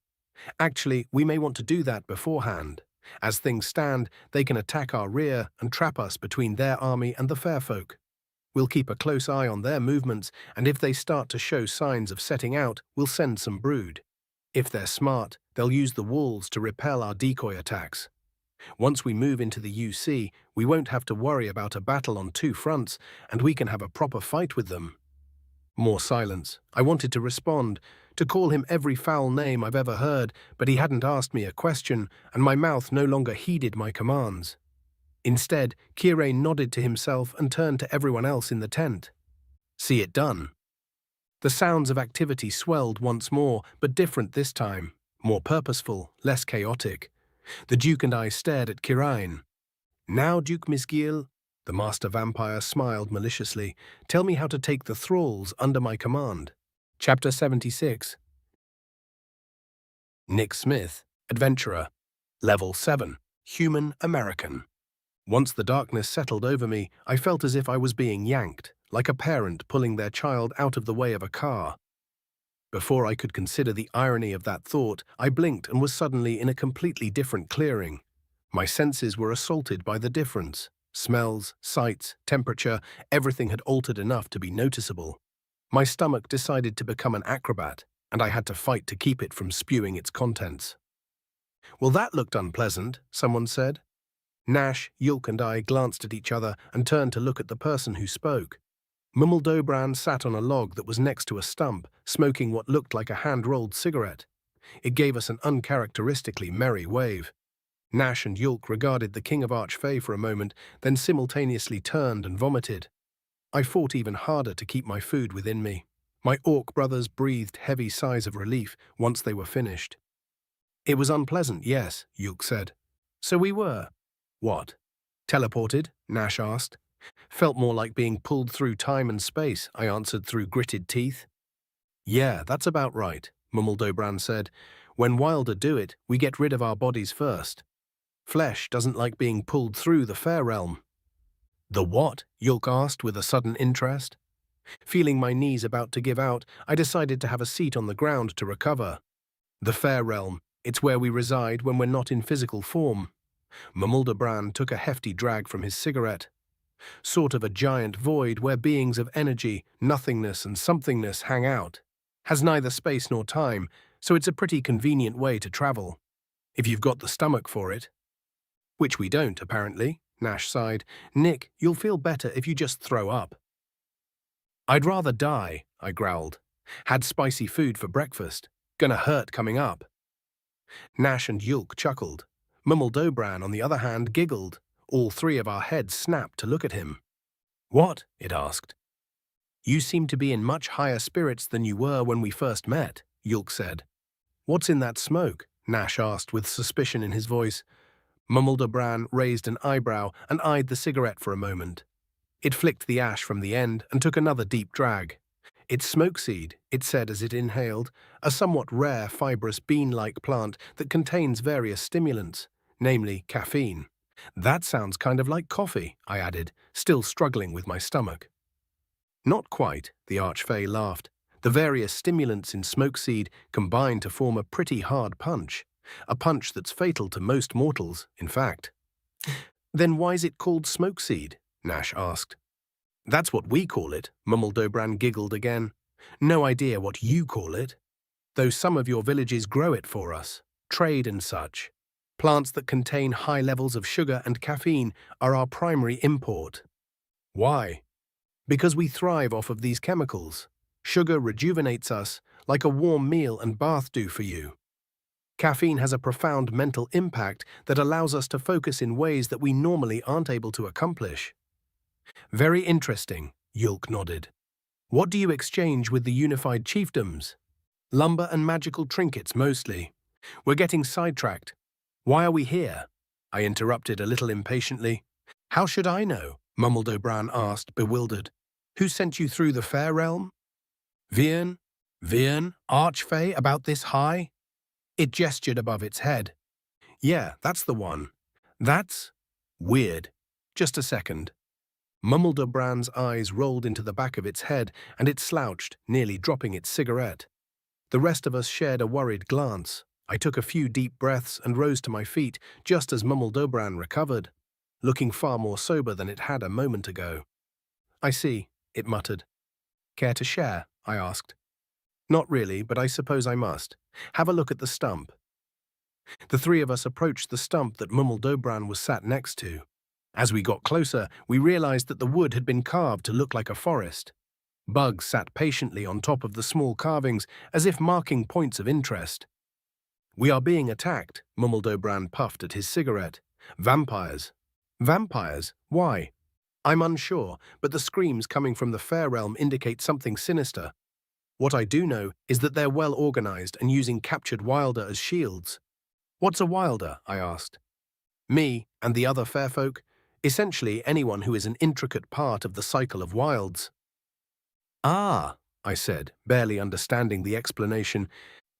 Actually, we may want to do that beforehand. As things stand, they can attack our rear and trap us between their army and the fair folk. We'll keep a close eye on their movements, and if they start to show signs of setting out, we'll send some Brood. If they're smart, they'll use the walls to repel our decoy attacks. Once we move into the UC, we won't have to worry about a battle on two fronts, and we can have a proper fight with them. More silence. I wanted to respond. to call him every foul name I've ever heard, but he hadn't asked me a question, and my mouth no longer heeded my commands. Instead, Kirei nodded to himself and turned to everyone else in the tent. See it done. The sounds of activity swelled once more, but different this time, more purposeful, less chaotic. The Duke and I stared at Kirain. Now, Duke Misgil, the master vampire smiled maliciously, tell me how to take the thralls under my command. Chapter 76. Nick Smith, Adventurer. Level 7, Human American. Once the darkness settled over me, I felt as if I was being yanked, like a parent pulling their child out of the way of a car. Before I could consider the irony of that thought, I blinked and was suddenly in a completely different clearing. My senses were assaulted by the difference. Smells, sights, temperature, everything had altered enough to be noticeable. My stomach decided to become an acrobat, and I had to fight to keep it from spewing its contents. Well, that looked unpleasant, someone said. Nash, Yulk and I glanced at each other and turned to look at the person who spoke. Mummeldobran sat on a log that was next to a stump, smoking what looked like a hand-rolled cigarette. It gave us an uncharacteristically merry wave. Nash and Yulk regarded the King of Archfey for a moment, then simultaneously turned and vomited. I fought even harder to keep my food within me. My orc brothers breathed heavy sighs of relief once they were finished. It was unpleasant, yes, Yulk said. So we were. What? Teleported? Nash asked. Felt more like being pulled through time and space, I answered through gritted teeth. Yeah, that's about right, Mummeldobran said. When Wilder do it, we get rid of our bodies first. Flesh doesn't like being pulled through the fair realm. The what? Yulk asked with a sudden interest. Feeling my knees about to give out, I decided to have a seat on the ground to recover. The fair realm, it's where we reside when we're not in physical form. Mummeldobran took a hefty drag from his cigarette. Sort of a giant void where beings of energy, nothingness and somethingness hang out. Has neither space nor time, so it's a pretty convenient way to travel. If you've got the stomach for it. Which we don't, apparently, Nash sighed. Nick, you'll feel better if you just throw up. I'd rather die, I growled. Had spicy food for breakfast. Gonna hurt coming up. Nash and Yulk chuckled. Mummeldobran, on the other hand, giggled. All three of our heads snapped to look at him. What? It asked. You seem to be in much higher spirits than you were when we first met, Yulk said. What's in that smoke? Nash asked with suspicion in his voice. Mummeldobran raised an eyebrow and eyed the cigarette for a moment. It flicked the ash from the end and took another deep drag. It's smokeseed, it said as it inhaled, a somewhat rare fibrous bean-like plant that contains various stimulants, namely caffeine. That sounds kind of like coffee, I added, still struggling with my stomach. Not quite, the Archfey laughed. The various stimulants in smokeseed combine to form a pretty hard punch. A punch that's fatal to most mortals, in fact. Then why's it called smokeseed? Nash asked. That's what we call it, Mummeldobran giggled again. No idea what you call it. Though some of your villages grow it for us. Trade and such. Plants that contain high levels of sugar and caffeine are our primary import. Why? Because we thrive off of these chemicals. Sugar rejuvenates us like a warm meal and bath do for you. Caffeine has a profound mental impact that allows us to focus in ways that we normally aren't able to accomplish. Very interesting, Yulk nodded. What do you exchange with the unified chiefdoms? Lumber and magical trinkets mostly. We're getting sidetracked. Why are we here? I interrupted a little impatiently. How should I know? Mummeldobran asked, bewildered. Who sent you through the fair realm? Vian? Archfey about this high? It gestured above its head. Yeah, that's the one. That's weird. Just a second. Mummeldobran's eyes rolled into the back of its head, and it slouched, nearly dropping its cigarette. The rest of us shared a worried glance. I took a few deep breaths and rose to my feet just as Mummeldobran recovered, looking far more sober than it had a moment ago. I see, it muttered. Care to share? I asked. Not really, but I suppose I must. Have a look at the stump. The three of us approached the stump that Mummeldobran was sat next to. As we got closer, we realized that the wood had been carved to look like a forest. Bugs sat patiently on top of the small carvings as if marking points of interest. "We are being attacked," Mummeldobran puffed at his cigarette. "Vampires." "Vampires? Why?" "I'm unsure, but the screams coming from the Fair Realm indicate something sinister. What I do know is that they're well organized and using captured Wilder as shields." "What's a Wilder?" I asked. "Me and the other fair folk. Essentially anyone who is an intricate part of the cycle of wilds." "Ah," I said, barely understanding the explanation.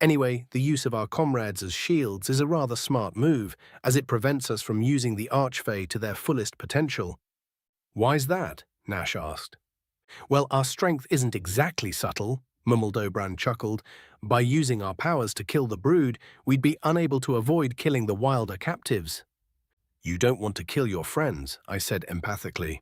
"Anyway, the use of our comrades as shields is a rather smart move, as it prevents us from using the Archfey to their fullest potential." "Why's that?" Nash asked. "Well, our strength isn't exactly subtle," Mummeldobran chuckled. "By using our powers to kill the brood, we'd be unable to avoid killing the Wilder captives." "You don't want to kill your friends," I said empathically.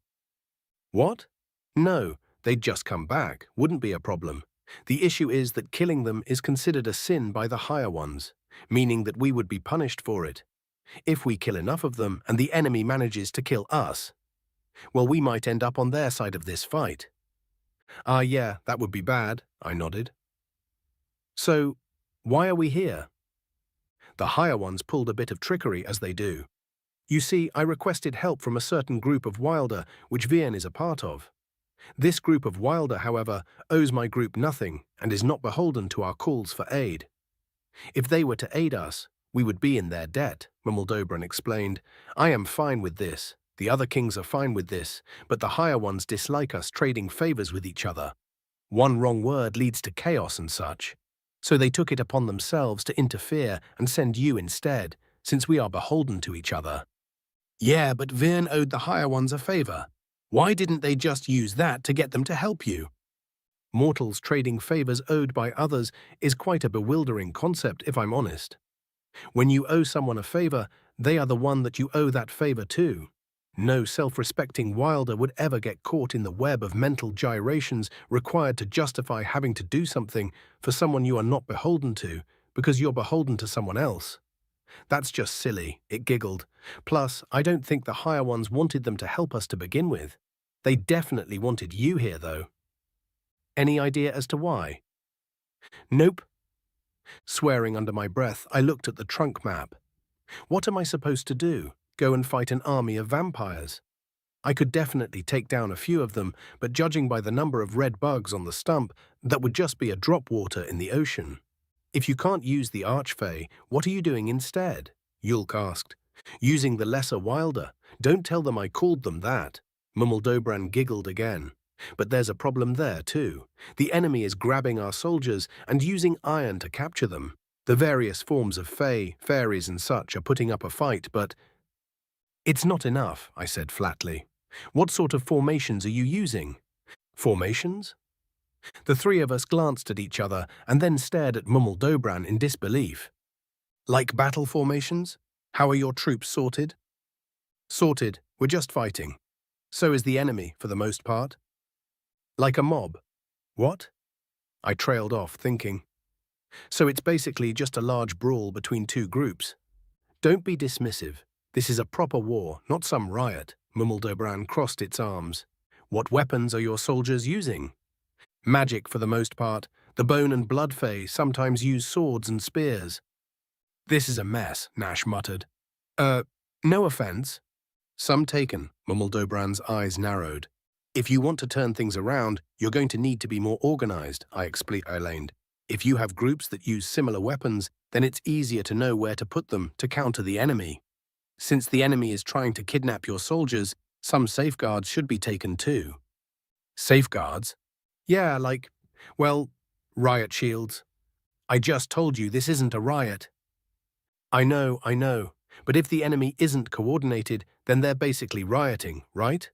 "What? No, they'd just come back, wouldn't be a problem. The issue is that killing them is considered a sin by the higher ones, meaning that we would be punished for it. If we kill enough of them and the enemy manages to kill us, well, we might end up on their side of this fight." "Ah, yeah, that would be bad," I nodded. "So, why are we here?" "The higher ones pulled a bit of trickery, as they do. You see, I requested help from a certain group of Wilder, which Vian is a part of. This group of Wilder, however, owes my group nothing and is not beholden to our calls for aid. If they were to aid us, we would be in their debt," Mummeldobran explained. "I am fine with this. The other kings are fine with this, but the higher ones dislike us trading favors with each other. One wrong word leads to chaos and such. So they took it upon themselves to interfere and send you instead, since we are beholden to each other." "Yeah, but Vian owed the higher ones a favor. Why didn't they just use that to get them to help you?" "Mortals trading favors owed by others is quite a bewildering concept, if I'm honest. When you owe someone a favor, they are the one that you owe that favor to. No self-respecting Wilder would ever get caught in the web of mental gyrations required to justify having to do something for someone you are not beholden to, because you're beholden to someone else. That's just silly," it giggled. "Plus, I don't think the higher ones wanted them to help us to begin with. They definitely wanted you here, though." "Any idea as to why?" "Nope." Swearing under my breath, I looked at the trunk map. What am I supposed to do? Go and fight an army of vampires? I could definitely take down a few of them, but judging by the number of red bugs on the stump, that would just be a drop water in the ocean. "If you can't use the Archfey, what are you doing instead?" Yulk asked. "Using the lesser Wilder. Don't tell them I called them that." Mummeldobran giggled again. "But there's a problem there, too. The enemy is grabbing our soldiers and using iron to capture them. The various forms of Fey, fairies and such are putting up a fight, but—" "It's not enough," I said flatly. "What sort of formations are you using?" "Formations?" The three of us glanced at each other and then stared at Mummeldobran in disbelief. "Like battle formations? How are your troops sorted?" "Sorted. We're just fighting. So is the enemy, for the most part." "Like a mob?" "What?" I trailed off, thinking. "So it's basically just a large brawl between two groups." "Don't be dismissive. This is a proper war, not some riot." Mummeldobran crossed its arms. "What weapons are your soldiers using?" "Magic for the most part. The Bone and Blood Fae sometimes use swords and spears." "This is a mess," Nash muttered. No offense." "Some taken." Mummeldobran's eyes narrowed. "If you want to turn things around, you're going to need to be more organized," I explained. "If you have groups that use similar weapons, then it's easier to know where to put them to counter the enemy. Since the enemy is trying to kidnap your soldiers, some safeguards should be taken too." "Safeguards?" "Yeah, like, well, riot shields. I just told you this isn't a riot." I know. But if the enemy isn't coordinated, then they're basically rioting, right?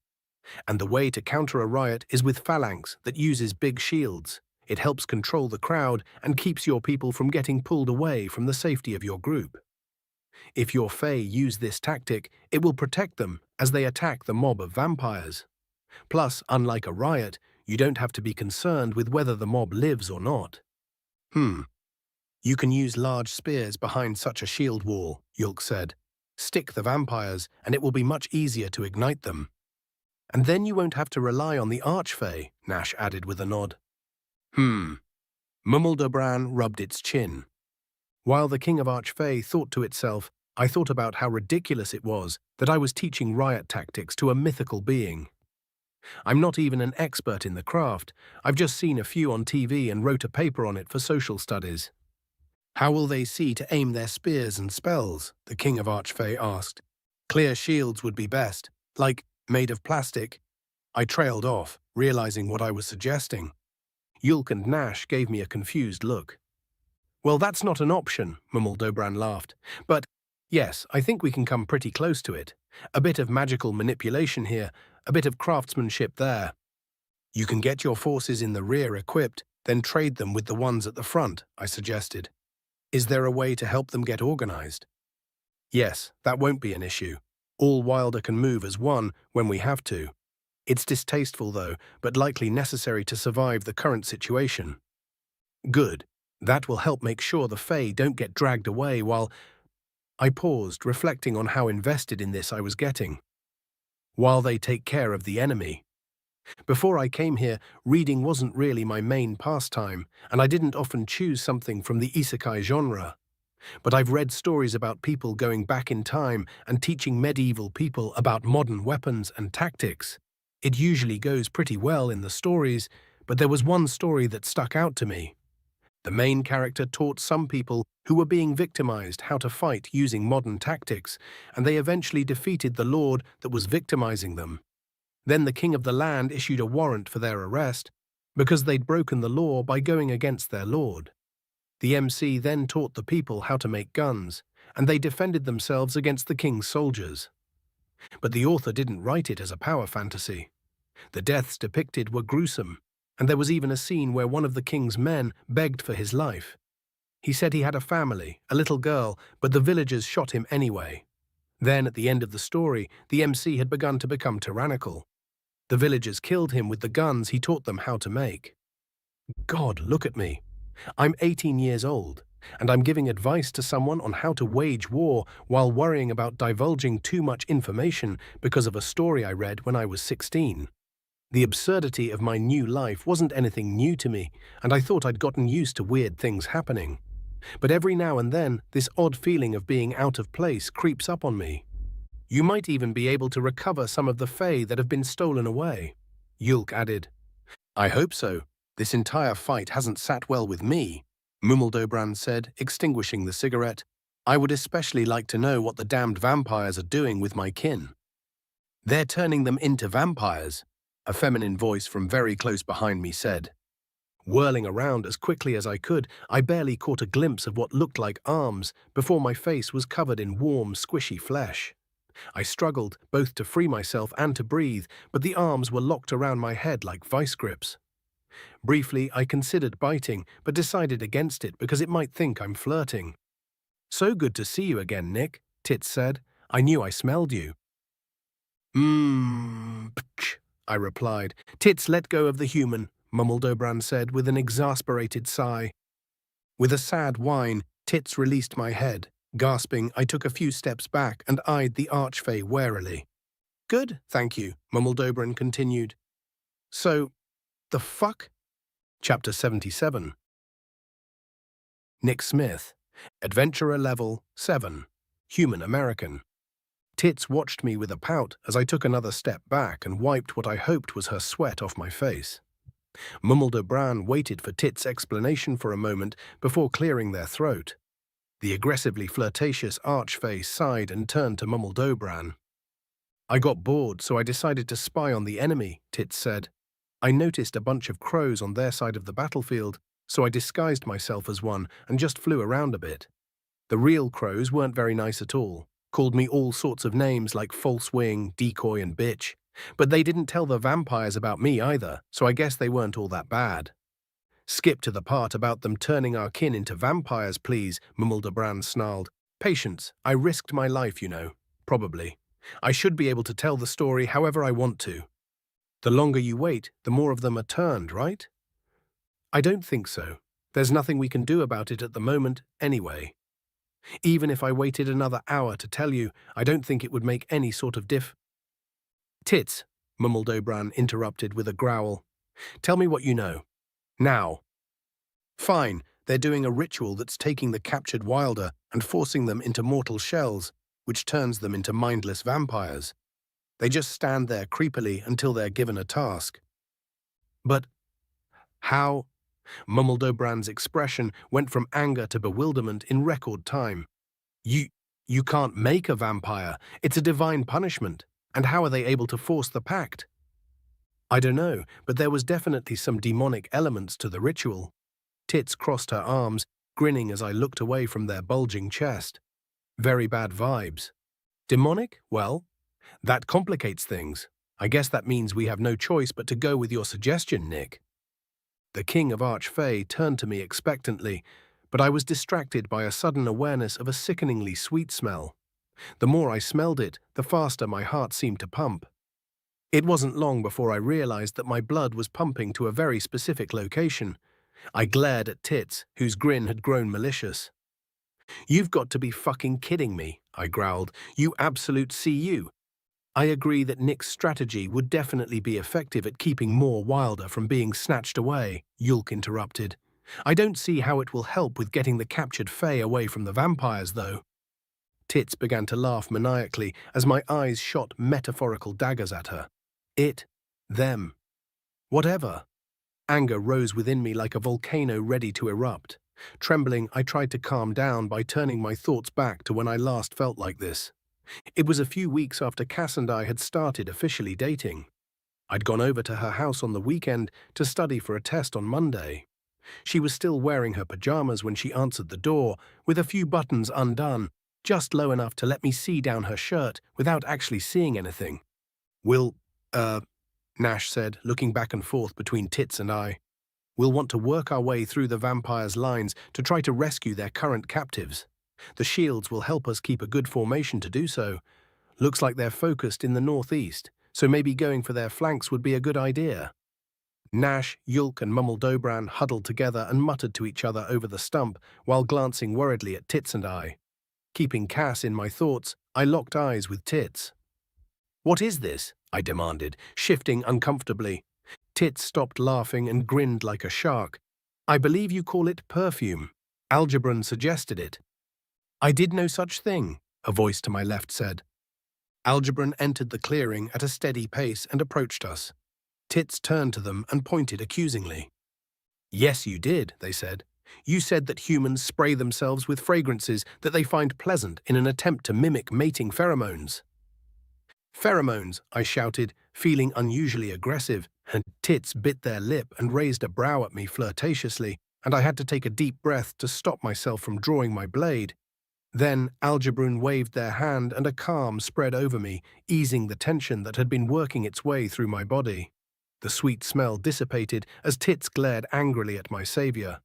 And the way to counter a riot is with phalanx that uses big shields. It helps control the crowd and keeps your people from getting pulled away from the safety of your group. If your Fae use this tactic, it will protect them as they attack the mob of vampires. Plus, unlike a riot, you don't have to be concerned with whether the mob lives or not. You can use large spears behind such a shield wall," Yulk said. "Stick the vampires, and it will be much easier to ignite them." And then you won't have to rely on the Archfey, Nash added with a nod. Mummeldobran rubbed its chin. While the King of Archfey thought to itself, I thought about how ridiculous it was that I was teaching riot tactics to a mythical being. I'm not even an expert in the craft. I've just seen a few on TV and wrote a paper on it for social studies. How will they see to aim their spears and spells? The King of Archfey asked. Clear shields would be best, like made of plastic. I trailed off, realizing what I was suggesting. Yulk and Nash gave me a confused look. Well, that's not an option, Mummeldobran laughed. But, yes, I think we can come pretty close to it. A bit of magical manipulation here, a bit of craftsmanship there. You can get your forces in the rear equipped, then trade them with the ones at the front, I suggested. Is there a way to help them get organized? Yes, that won't be an issue. All Wilder can move as one when we have to. It's distasteful, though, but likely necessary to survive the current situation. Good. That will help make sure the Fae don't get dragged away while... I paused, reflecting on how invested in this I was getting. While they take care of the enemy. Before I came here, reading wasn't really my main pastime, and I didn't often choose something from the Isekai genre. But I've read stories about people going back in time and teaching medieval people about modern weapons and tactics. It usually goes pretty well in the stories, but there was one story that stuck out to me. The main character taught some people who were being victimized how to fight using modern tactics, and they eventually defeated the lord that was victimizing them. Then the king of the land issued a warrant for their arrest because they'd broken the law by going against their lord. The MC then taught the people how to make guns, and they defended themselves against the king's soldiers. But the author didn't write it as a power fantasy. The deaths depicted were gruesome, and there was even a scene where one of the king's men begged for his life. He said he had a family, a little girl, but the villagers shot him anyway. Then, at the end of the story, the MC had begun to become tyrannical. The villagers killed him with the guns he taught them how to make. God, look at me. I'm 18 years old, and I'm giving advice to someone on how to wage war while worrying about divulging too much information because of a story I read when I was 16. The absurdity of my new life wasn't anything new to me, and I thought I'd gotten used to weird things happening. But every now and then, this odd feeling of being out of place creeps up on me. You might even be able to recover some of the Fae that have been stolen away. Yulk added. I hope so. This entire fight hasn't sat well with me, Mummeldobran said, extinguishing the cigarette. I would especially like to know what the damned vampires are doing with my kin. They're turning them into vampires, a feminine voice from very close behind me said. Whirling around as quickly as I could, I barely caught a glimpse of what looked like arms before my face was covered in warm, squishy flesh. I struggled both to free myself and to breathe, but the arms were locked around my head like vice grips. Briefly, I considered biting, but decided against it because it might think I'm flirting. So good to see you again, Nick, Tits said. I knew I smelled you. Ptsch, I replied. Tits, let go of the human, Mummeldobran said with an exasperated sigh. With a sad whine, Tits released my head. Gasping, I took a few steps back and eyed the Archfey warily. Good, thank you, Mummeldobran continued. So, the fuck? Chapter 77. Nick Smith, Adventurer Level 7, Human American. Tits watched me with a pout as I took another step back and wiped what I hoped was her sweat off my face. Mummeldobran waited for Tits' explanation for a moment before clearing their throat. The aggressively flirtatious Archfey sighed and turned to Mummeldobran. I got bored, so I decided to spy on the enemy, Tits said. I noticed a bunch of crows on their side of the battlefield, so I disguised myself as one and just flew around a bit. The real crows weren't very nice at all, called me all sorts of names like false wing, decoy, and bitch. But they didn't tell the vampires about me either, so I guess they weren't all that bad. Skip to the part about them turning our kin into vampires, please, Mummeldobran snarled. Patience, I risked my life, you know. Probably. I should be able to tell the story however I want to. The longer you wait, the more of them are turned, right? I don't think so. There's nothing we can do about it at the moment, anyway. Even if I waited another hour to tell you, I don't think it would make any sort of Tits, Mummeldobran interrupted with a growl. Tell me what you know. Now. Fine, they're doing a ritual that's taking the captured wilder and forcing them into mortal shells, which turns them into mindless vampires. They just stand there creepily until they're given a task. But how? Mummeldobran's expression went from anger to bewilderment in record time. You can't make a vampire. It's a divine punishment. And how are they able to force the pact? I don't know, but there was definitely some demonic elements to the ritual. Tits crossed her arms, grinning as I looked away from their bulging chest. Very bad vibes. Demonic? Well, that complicates things. I guess that means we have no choice but to go with your suggestion, Nick. The King of Archfey turned to me expectantly, but I was distracted by a sudden awareness of a sickeningly sweet smell. The more I smelled it, the faster my heart seemed to pump. It wasn't long before I realized that my blood was pumping to a very specific location. I glared at Tits, whose grin had grown malicious. You've got to be fucking kidding me, I growled. You absolute CU. I agree that Nick's strategy would definitely be effective at keeping more Wilder from being snatched away, Yulk interrupted. I don't see how it will help with getting the captured Fae away from the vampires, though. Tits began to laugh maniacally as my eyes shot metaphorical daggers at her. It, them, whatever. Anger rose within me like a volcano ready to erupt. Trembling, I tried to calm down by turning my thoughts back to when I last felt like this. It was a few weeks after Cass and I had started officially dating. I'd gone over to her house on the weekend to study for a test on Monday. She was still wearing her pajamas when she answered the door, with a few buttons undone, just low enough to let me see down her shirt without actually seeing anything. Nash said, looking back and forth between Tits and I. We'll want to work our way through the vampires' lines to try to rescue their current captives. The shields will help us keep a good formation to do so. Looks like they're focused in the northeast, so maybe going for their flanks would be a good idea. Nash, Yulk and Mummeldobran huddled together and muttered to each other over the stump while glancing worriedly at Tits and I. Keeping Cass in my thoughts, I locked eyes with Tits. What is this? I demanded, shifting uncomfortably. Tits stopped laughing and grinned like a shark. I believe you call it perfume. Algebran suggested it. I did no such thing, a voice to my left said. Algebran entered the clearing at a steady pace and approached us. Tits turned to them and pointed accusingly. Yes, you did, they said. You said that humans spray themselves with fragrances that they find pleasant in an attempt to mimic mating pheromones. Pheromones, I shouted, feeling unusually aggressive, and Tits bit their lip and raised a brow at me flirtatiously, and I had to take a deep breath to stop myself from drawing my blade. Then Algebran waved their hand and a calm spread over me, easing the tension that had been working its way through my body. The sweet smell dissipated as Tits glared angrily at my savior.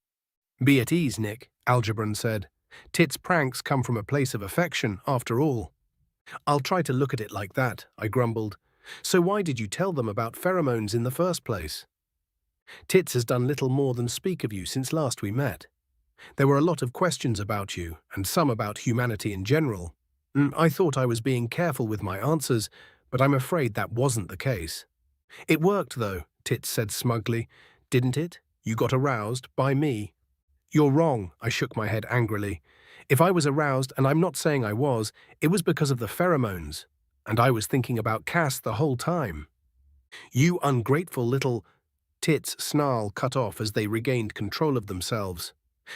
Be at ease, Nick, Algebran said. Tits' pranks come from a place of affection, after all. I'll try to look at it like that, I grumbled. So why did you tell them about pheromones in the first place? Tits has done little more than speak of you since last we met. There were a lot of questions about you, and some about humanity in general. I thought I was being careful with my answers, but I'm afraid that wasn't the case. It worked, though, Tits said smugly. Didn't it? You got aroused by me. You're wrong, I shook my head angrily. If I was aroused, and I'm not saying I was, it was because of the pheromones. And I was thinking about Cass the whole time. You ungrateful little... Tits' snarl cut off as they regained control of themselves.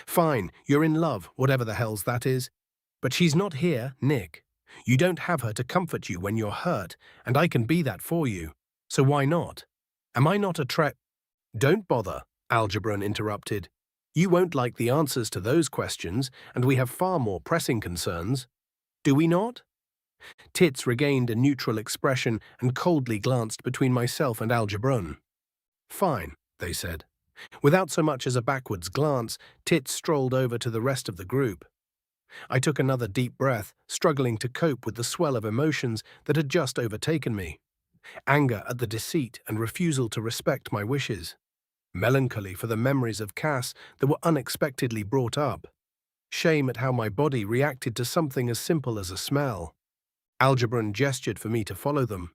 Fine, you're in love, whatever the hell's that is. But she's not here, Nick. You don't have her to comfort you when you're hurt, and I can be that for you. So why not? Am I not a Don't bother, Algebran interrupted. You won't like the answers to those questions, and we have far more pressing concerns. Do we not? Tits regained a neutral expression and coldly glanced between myself and Algebran. Fine, they said. Without so much as a backwards glance, Tits strolled over to the rest of the group. I took another deep breath, struggling to cope with the swell of emotions that had just overtaken me. Anger at the deceit and refusal to respect my wishes. Melancholy for the memories of Cass that were unexpectedly brought up. Shame at how my body reacted to something as simple as a smell. Algebran gestured for me to follow them.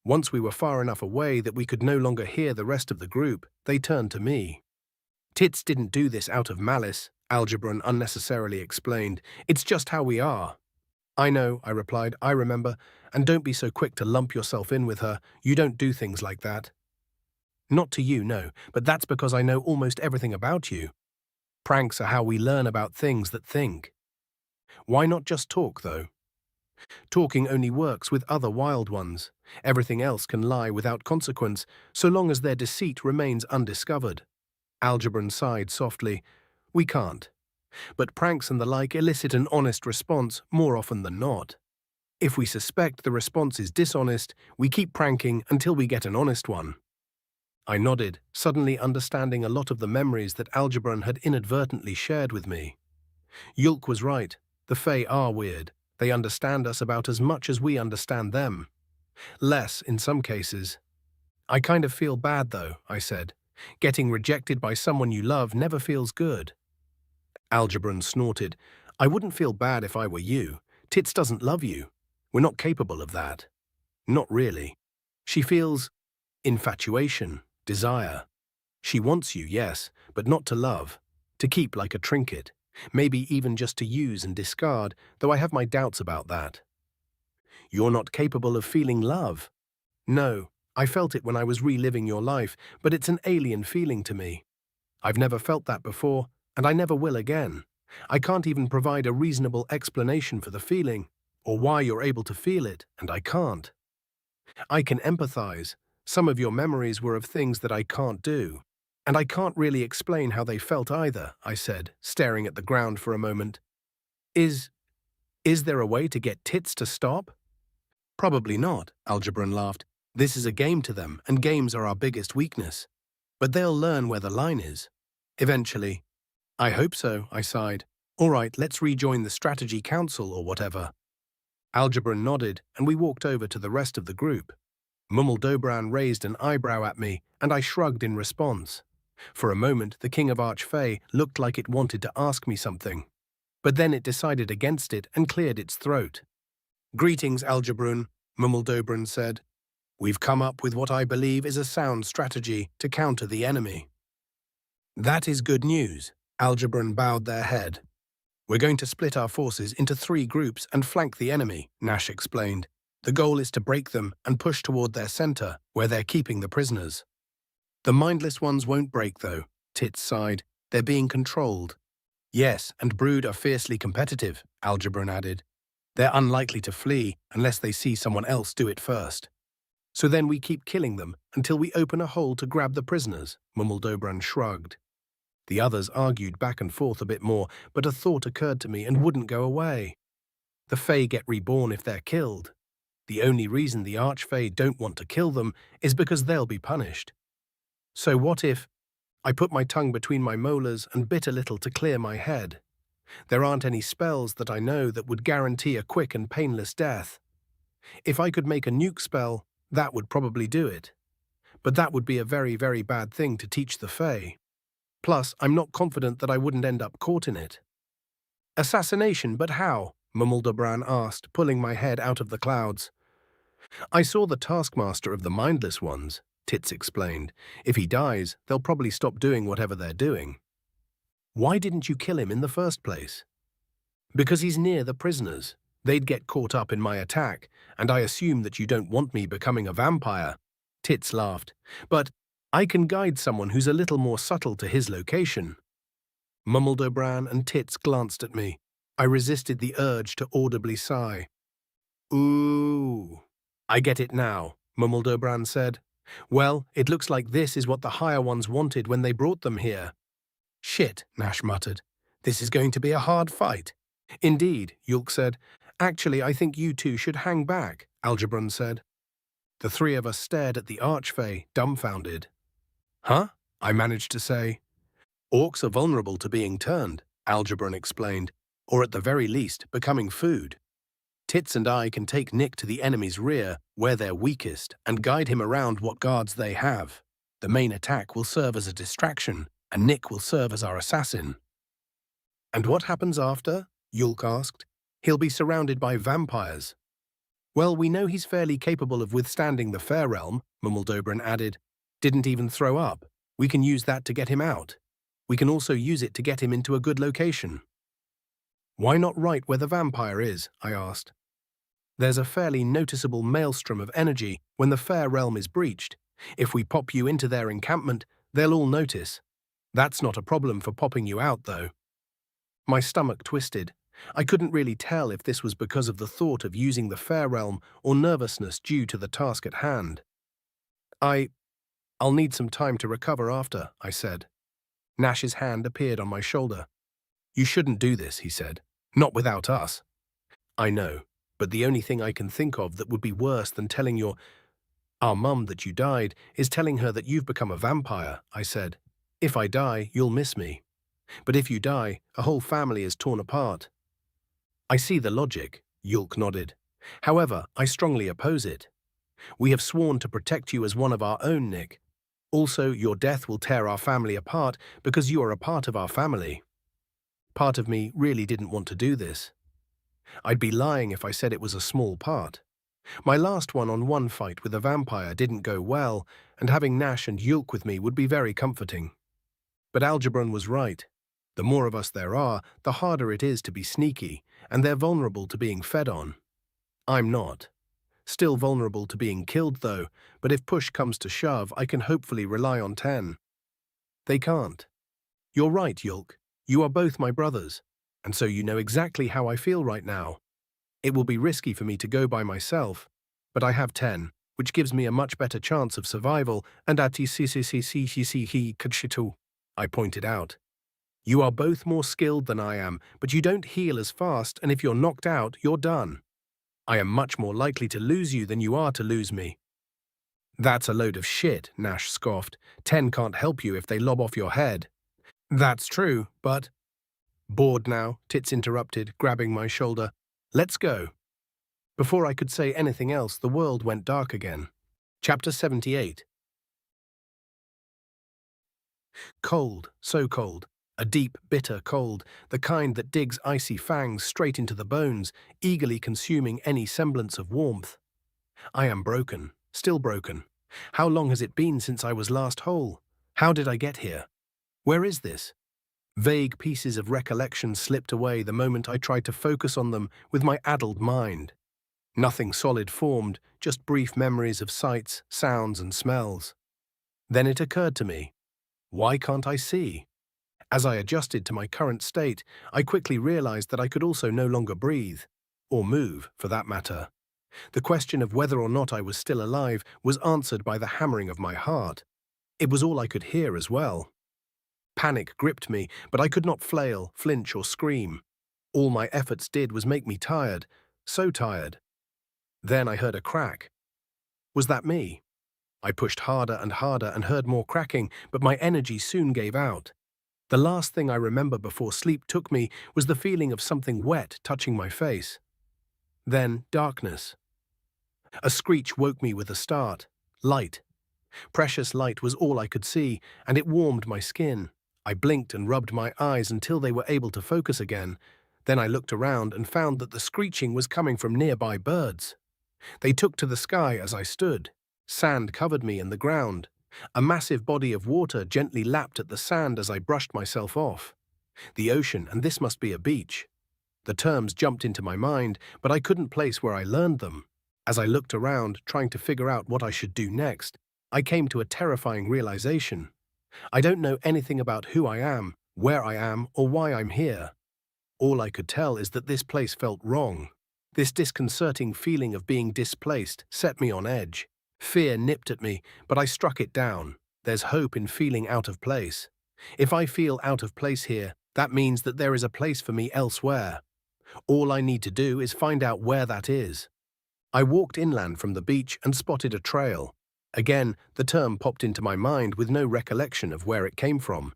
Once we were far enough away that we could no longer hear the rest of the group, they turned to me. Tits didn't do this out of malice, Algebron unnecessarily explained. It's just how we are. I know, I replied, I remember, and don't be so quick to lump yourself in with her. You don't do things like that. Not to you, no, but that's because I know almost everything about you. Pranks are how we learn about things that think. Why not just talk, though? Talking only works with other wild ones. Everything else can lie without consequence, so long as their deceit remains undiscovered. Algebron sighed softly. We can't. But pranks and the like elicit an honest response more often than not. If we suspect the response is dishonest, we keep pranking until we get an honest one. I nodded, suddenly understanding a lot of the memories that Algebron had inadvertently shared with me. Yulk was right. The Fae are weird. They understand us about as much as we understand them. Less, in some cases. I kind of feel bad, though, I said. Getting rejected by someone you love never feels good. Algebron snorted. I wouldn't feel bad if I were you. Tits doesn't love you. We're not capable of that. Not really. She feels infatuation, desire. She wants you, yes, but not to love. To keep like a trinket. Maybe even just to use and discard, though I have my doubts about that. You're not capable of feeling love. No, I felt it when I was reliving your life, but it's an alien feeling to me. I've never felt that before, and I never will again. I can't even provide a reasonable explanation for the feeling, or why you're able to feel it, and I can't. I can empathize. Some of your memories were of things that I can't do. And I can't really explain how they felt either, I said, staring at the ground for a moment. Is there a way to get Tits to stop? Probably not, Algebron laughed. This is a game to them, and games are our biggest weakness. But they'll learn where the line is. Eventually. I hope so, I sighed. All right, let's rejoin the strategy council or whatever. Algebron nodded, and we walked over to the rest of the group. Mummeldobran raised an eyebrow at me, and I shrugged in response. For a moment, the King of Archfey looked like it wanted to ask me something. But then it decided against it and cleared its throat. Greetings, Algebron, Mummeldobran said. We've come up with what I believe is a sound strategy to counter the enemy. That is good news. Algebron bowed their head. We're going to split our forces into 3 groups and flank the enemy, Nash explained. The goal is to break them and push toward their center, where they're keeping the prisoners. The mindless ones won't break, though, Tits sighed. They're being controlled. Yes, and Brood are fiercely competitive, Algebron added. They're unlikely to flee unless they see someone else do it first. So then we keep killing them until we open a hole to grab the prisoners, Mummeldobran shrugged. The others argued back and forth a bit more, but a thought occurred to me and wouldn't go away. The Fae get reborn if they're killed. The only reason the Archfey don't want to kill them is because they'll be punished. So what if... I put my tongue between my molars and bit a little to clear my head. There aren't any spells that I know that would guarantee a quick and painless death. If I could make a nuke spell, that would probably do it. But that would be a very, very bad thing to teach the Fae. Plus, I'm not confident that I wouldn't end up caught in it. Assassination, but how? Mummeldobran asked, pulling my head out of the clouds. I saw the taskmaster of the mindless ones, Tits explained. If he dies, they'll probably stop doing whatever they're doing. Why didn't you kill him in the first place? Because he's near the prisoners. They'd get caught up in my attack, and I assume that you don't want me becoming a vampire. Tits laughed. But I can guide someone who's a little more subtle to his location. Mummeldobran and Tits glanced at me. I resisted the urge to audibly sigh. Ooh. I get it now, Mummeldobran said. Well, it looks like this is what the higher ones wanted when they brought them here. Shit, Nash muttered. This is going to be a hard fight. Indeed, Yulk said. Actually, I think you two should hang back, Algebron said. The 3 of us stared at the Archfey, dumbfounded. Huh? I managed to say. Orcs are vulnerable to being turned, Algebron explained, or at the very least, becoming food. Tits and I can take Nick to the enemy's rear, where they're weakest, and guide him around what guards they have. The main attack will serve as a distraction, and Nick will serve as our assassin. And what happens after? Yulk asked. He'll be surrounded by vampires. Well, we know he's fairly capable of withstanding the fair realm, Mummeldobran added. Didn't even throw up. We can use that to get him out. We can also use it to get him into a good location. Why not right where the vampire is? I asked. There's a fairly noticeable maelstrom of energy when the fair realm is breached. If we pop you into their encampment, they'll all notice. That's not a problem for popping you out, though. My stomach twisted. I couldn't really tell if this was because of the thought of using the fair realm or nervousness due to the task at hand. I'll need some time to recover after, I said. Nash's hand appeared on my shoulder. You shouldn't do this, he said. Not without us. I know, but the only thing I can think of that would be worse than telling our mum that you died is telling her that you've become a vampire, I said. If I die, you'll miss me. But if you die, a whole family is torn apart. I see the logic, Yulk nodded. However, I strongly oppose it. We have sworn to protect you as one of our own, Nick. Also, your death will tear our family apart because you are a part of our family. Part of me really didn't want to do this. I'd be lying if I said it was a small part. My last one-on-one fight with a vampire didn't go well, and having Nash and Yulk with me would be very comforting. But Algebron was right. The more of us there are, the harder it is to be sneaky, and they're vulnerable to being fed on. I'm not. Still vulnerable to being killed, though, but if push comes to shove, I can hopefully rely on 10. They can't. You're right, Yulk. You are both my brothers, and so you know exactly how I feel right now. It will be risky for me to go by myself, but I have 10, which gives me a much better chance of survival, and I pointed out. You are both more skilled than I am, but you don't heal as fast, and if you're knocked out, you're done. I am much more likely to lose you than you are to lose me. That's a load of shit, Nash scoffed. 10 can't help you if they lob off your head. That's true, but... Bored now, Tits interrupted, grabbing my shoulder. Let's go. Before I could say anything else, the world went dark again. Chapter 78. Cold, so cold. A deep, bitter cold, the kind that digs icy fangs straight into the bones, eagerly consuming any semblance of warmth. I am broken, still broken. How long has it been since I was last whole? How did I get here? Where is this? Vague pieces of recollection slipped away the moment I tried to focus on them with my addled mind. Nothing solid formed, just brief memories of sights, sounds, and smells. Then it occurred to me, why can't I see? As I adjusted to my current state, I quickly realized that I could also no longer breathe, or move, for that matter. The question of whether or not I was still alive was answered by the hammering of my heart. It was all I could hear as well. Panic gripped me, but I could not flail, flinch, or scream. All my efforts did was make me tired, so tired. Then I heard a crack. Was that me? I pushed harder and heard more cracking, but my energy soon gave out. The last thing I remember before sleep took me was the feeling of something wet touching my face. Then darkness. A screech woke me with a start. Light. Precious light was all I could see, and it warmed my skin. I blinked and rubbed my eyes until they were able to focus again. Then I looked around and found that the screeching was coming from nearby birds. They took to the sky as I stood. Sand covered me and the ground. A massive body of water gently lapped at the sand as I brushed myself off. The ocean, and this must be a beach. The terms jumped into my mind, but I couldn't place where I learned them. As I looked around, trying to figure out what I should do next, I came to a terrifying realization. I don't know anything about who I am, where I am, or why I'm here. All I could tell is that this place felt wrong. This disconcerting feeling of being displaced set me on edge. Fear nipped at me, but I struck it down. There's hope in feeling out of place. If I feel out of place here, that means that there is a place for me elsewhere. All I need to do is find out where that is. I walked inland from the beach and spotted a trail. Again, the term popped into my mind with no recollection of where it came from.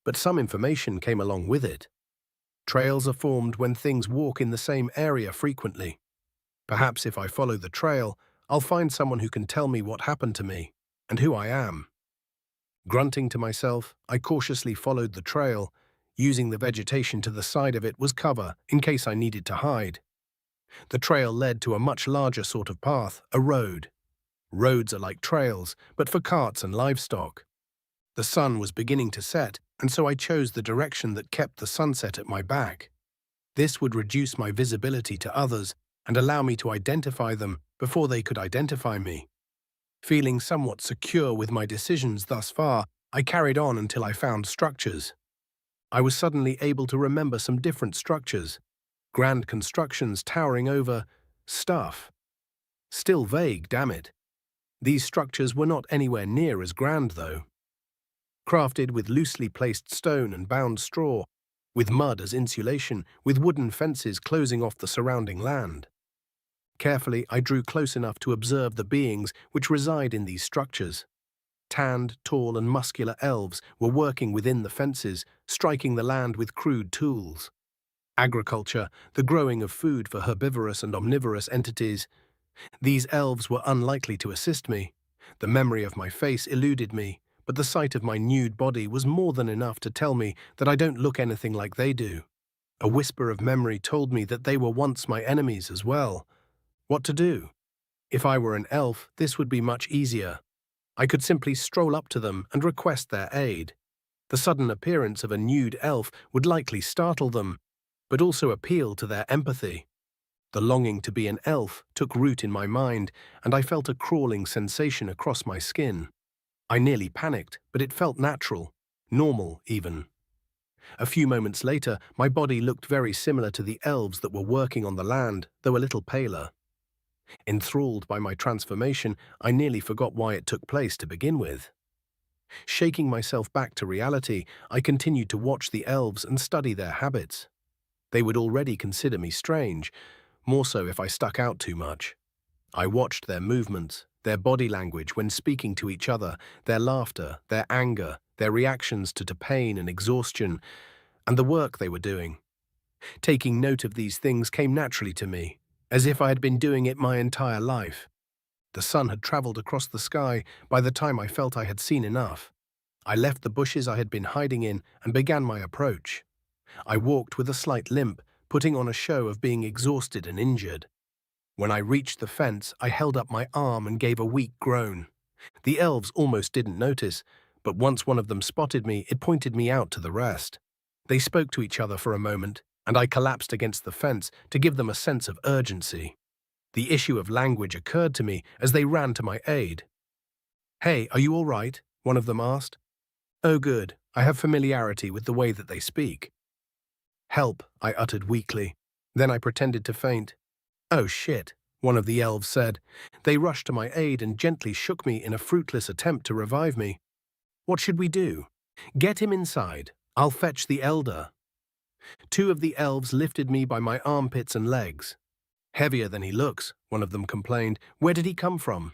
But some information came along with it. Trails are formed when things walk in the same area frequently. Perhaps if I follow the trail, I'll find someone who can tell me what happened to me and who I am. Grunting to myself, I cautiously followed the trail. Using the vegetation to the side of it was cover in case I needed to hide. The trail led to a much larger sort of path, a road. Roads are like trails, but for carts and livestock. The sun was beginning to set, and so I chose the direction that kept the sunset at my back. This would reduce my visibility to others and allow me to identify them before they could identify me. Feeling somewhat secure with my decisions thus far, I carried on until I found structures. I was suddenly able to remember some different structures. Grand constructions towering over stuff. Still vague, damn it. These structures were not anywhere near as grand, though. Crafted with loosely placed stone and bound straw, with mud as insulation, with wooden fences closing off the surrounding land. Carefully, I drew close enough to observe the beings which reside in these structures. Tanned, tall and muscular elves were working within the fences, striking the land with crude tools. Agriculture, the growing of food for herbivorous and omnivorous entities. These elves were unlikely to assist me. The memory of my face eluded me, but the sight of my nude body was more than enough to tell me that I don't look anything like they do. A whisper of memory told me that they were once my enemies as well. What to do? If I were an elf, this would be much easier. I could simply stroll up to them and request their aid. The sudden appearance of a nude elf would likely startle them, but also appeal to their empathy. The longing to be an elf took root in my mind, and I felt a crawling sensation across my skin. I nearly panicked, but it felt natural, normal even. A few moments later, my body looked very similar to the elves that were working on the land, though a little paler. Enthralled by my transformation, I nearly forgot why it took place to begin with. Shaking myself back to reality, I continued to watch the elves and study their habits. They would already consider me strange, more so if I stuck out too much. I watched their movements, their body language when speaking to each other, their laughter, their anger, their reactions to pain and exhaustion, and the work they were doing. Taking note of these things came naturally to me, as if I had been doing it my entire life. The sun had traveled across the sky by the time I felt I had seen enough. I left the bushes I had been hiding in and began my approach. I walked with a slight limp, putting on a show of being exhausted and injured. When I reached the fence, I held up my arm and gave a weak groan. The elves almost didn't notice, but once one of them spotted me, it pointed me out to the rest. They spoke to each other for a moment, and I collapsed against the fence to give them a sense of urgency. The issue of language occurred to me as they ran to my aid. "Hey, are you all right?" one of them asked. "Oh good, I have familiarity with the way that they speak." "Help," I uttered weakly. Then I pretended to faint. "Oh shit," one of the elves said. They rushed to my aid and gently shook me in a fruitless attempt to revive me. "What should we do?" "Get him inside. I'll fetch the elder." Two of the elves lifted me by my armpits and legs. "Heavier than he looks," one of them complained. "Where did he come from?"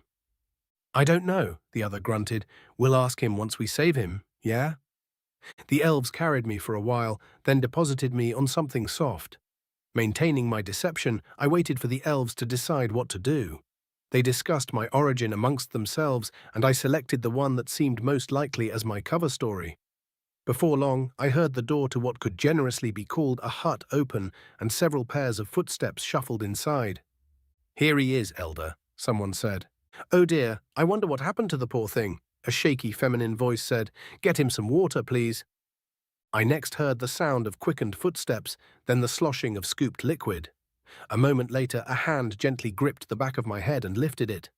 "I don't know," the other grunted. "We'll ask him once we save him, yeah?" The elves carried me for a while, then deposited me on something soft. Maintaining my deception, I waited for the elves to decide what to do. They discussed my origin amongst themselves, and I selected the one that seemed most likely as my cover story. Before long, I heard the door to what could generously be called a hut open, and several pairs of footsteps shuffled inside. "Here he is, Elder," someone said. "Oh dear, I wonder what happened to the poor thing," a shaky feminine voice said. "Get him some water, please." I next heard the sound of quickened footsteps, then the sloshing of scooped liquid. A moment later, a hand gently gripped the back of my head and lifted it.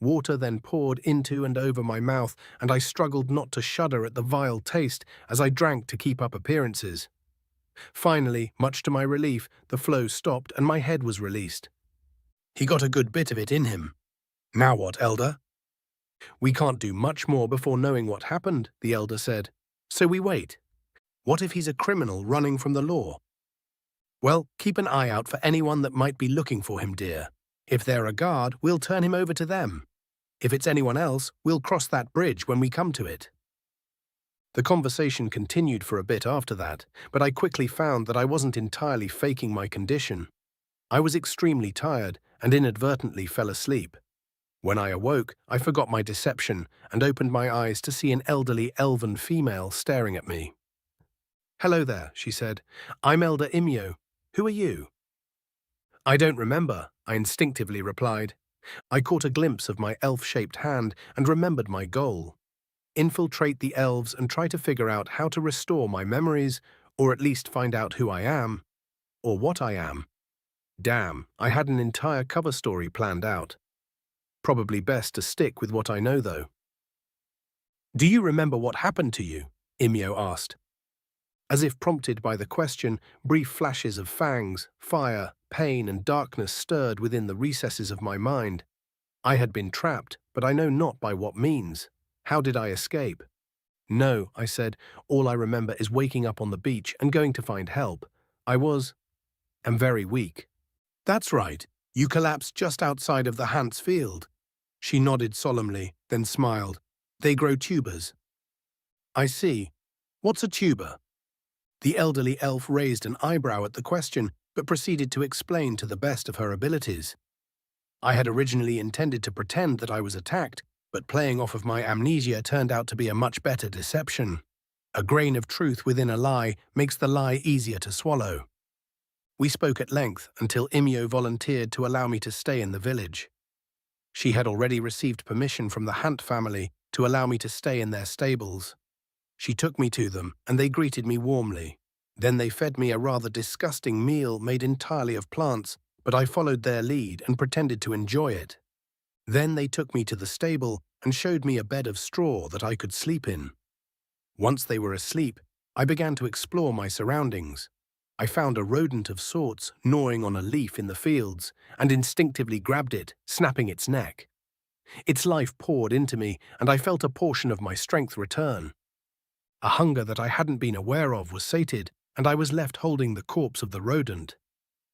Water then poured into and over my mouth, and I struggled not to shudder at the vile taste as I drank to keep up appearances. Finally, much to my relief, the flow stopped and my head was released. "He got a good bit of it in him. Now what, Elder?" "We can't do much more before knowing what happened," the Elder said. "So we wait. What if he's a criminal running from the law?" "Well, keep an eye out for anyone that might be looking for him, dear. If they're a guard, we'll turn him over to them. If it's anyone else, we'll cross that bridge when we come to it." The conversation continued for a bit after that, but I quickly found that I wasn't entirely faking my condition. I was extremely tired and inadvertently fell asleep. When I awoke, I forgot my deception and opened my eyes to see an elderly elven female staring at me. "Hello there," she said. "I'm Elder Imyo. Who are you?" I don't remember, I instinctively replied. I caught a glimpse of my elf-shaped hand and remembered my goal. Infiltrate the elves and try to figure out how to restore my memories, or at least find out who I am, or what I am. Damn, I had an entire cover story planned out. Probably best to stick with what I know, though. Do you remember what happened to you? Imyo asked. As if prompted by the question, brief flashes of fangs, fire, pain, and darkness stirred within the recesses of my mind. I had been trapped, but I know not by what means. How did I escape? No, I said. All I remember is waking up on the beach and going to find help. Am very weak. That's right. You collapsed just outside of the Hant's field. She nodded solemnly, then smiled. They grow tubers. I see. What's a tuber? The elderly elf raised an eyebrow at the question, but proceeded to explain to the best of her abilities. I had originally intended to pretend that I was attacked, but playing off of my amnesia turned out to be a much better deception. A grain of truth within a lie makes the lie easier to swallow. We spoke at length until Imyo volunteered to allow me to stay in the village. She had already received permission from the Hant family to allow me to stay in their stables. She took me to them, and they greeted me warmly. Then they fed me a rather disgusting meal made entirely of plants, but I followed their lead and pretended to enjoy it. Then they took me to the stable and showed me a bed of straw that I could sleep in. Once they were asleep, I began to explore my surroundings. I found a rodent of sorts gnawing on a leaf in the fields and instinctively grabbed it, snapping its neck. Its life poured into me, and I felt a portion of my strength return. A hunger that I hadn't been aware of was sated, and I was left holding the corpse of the rodent.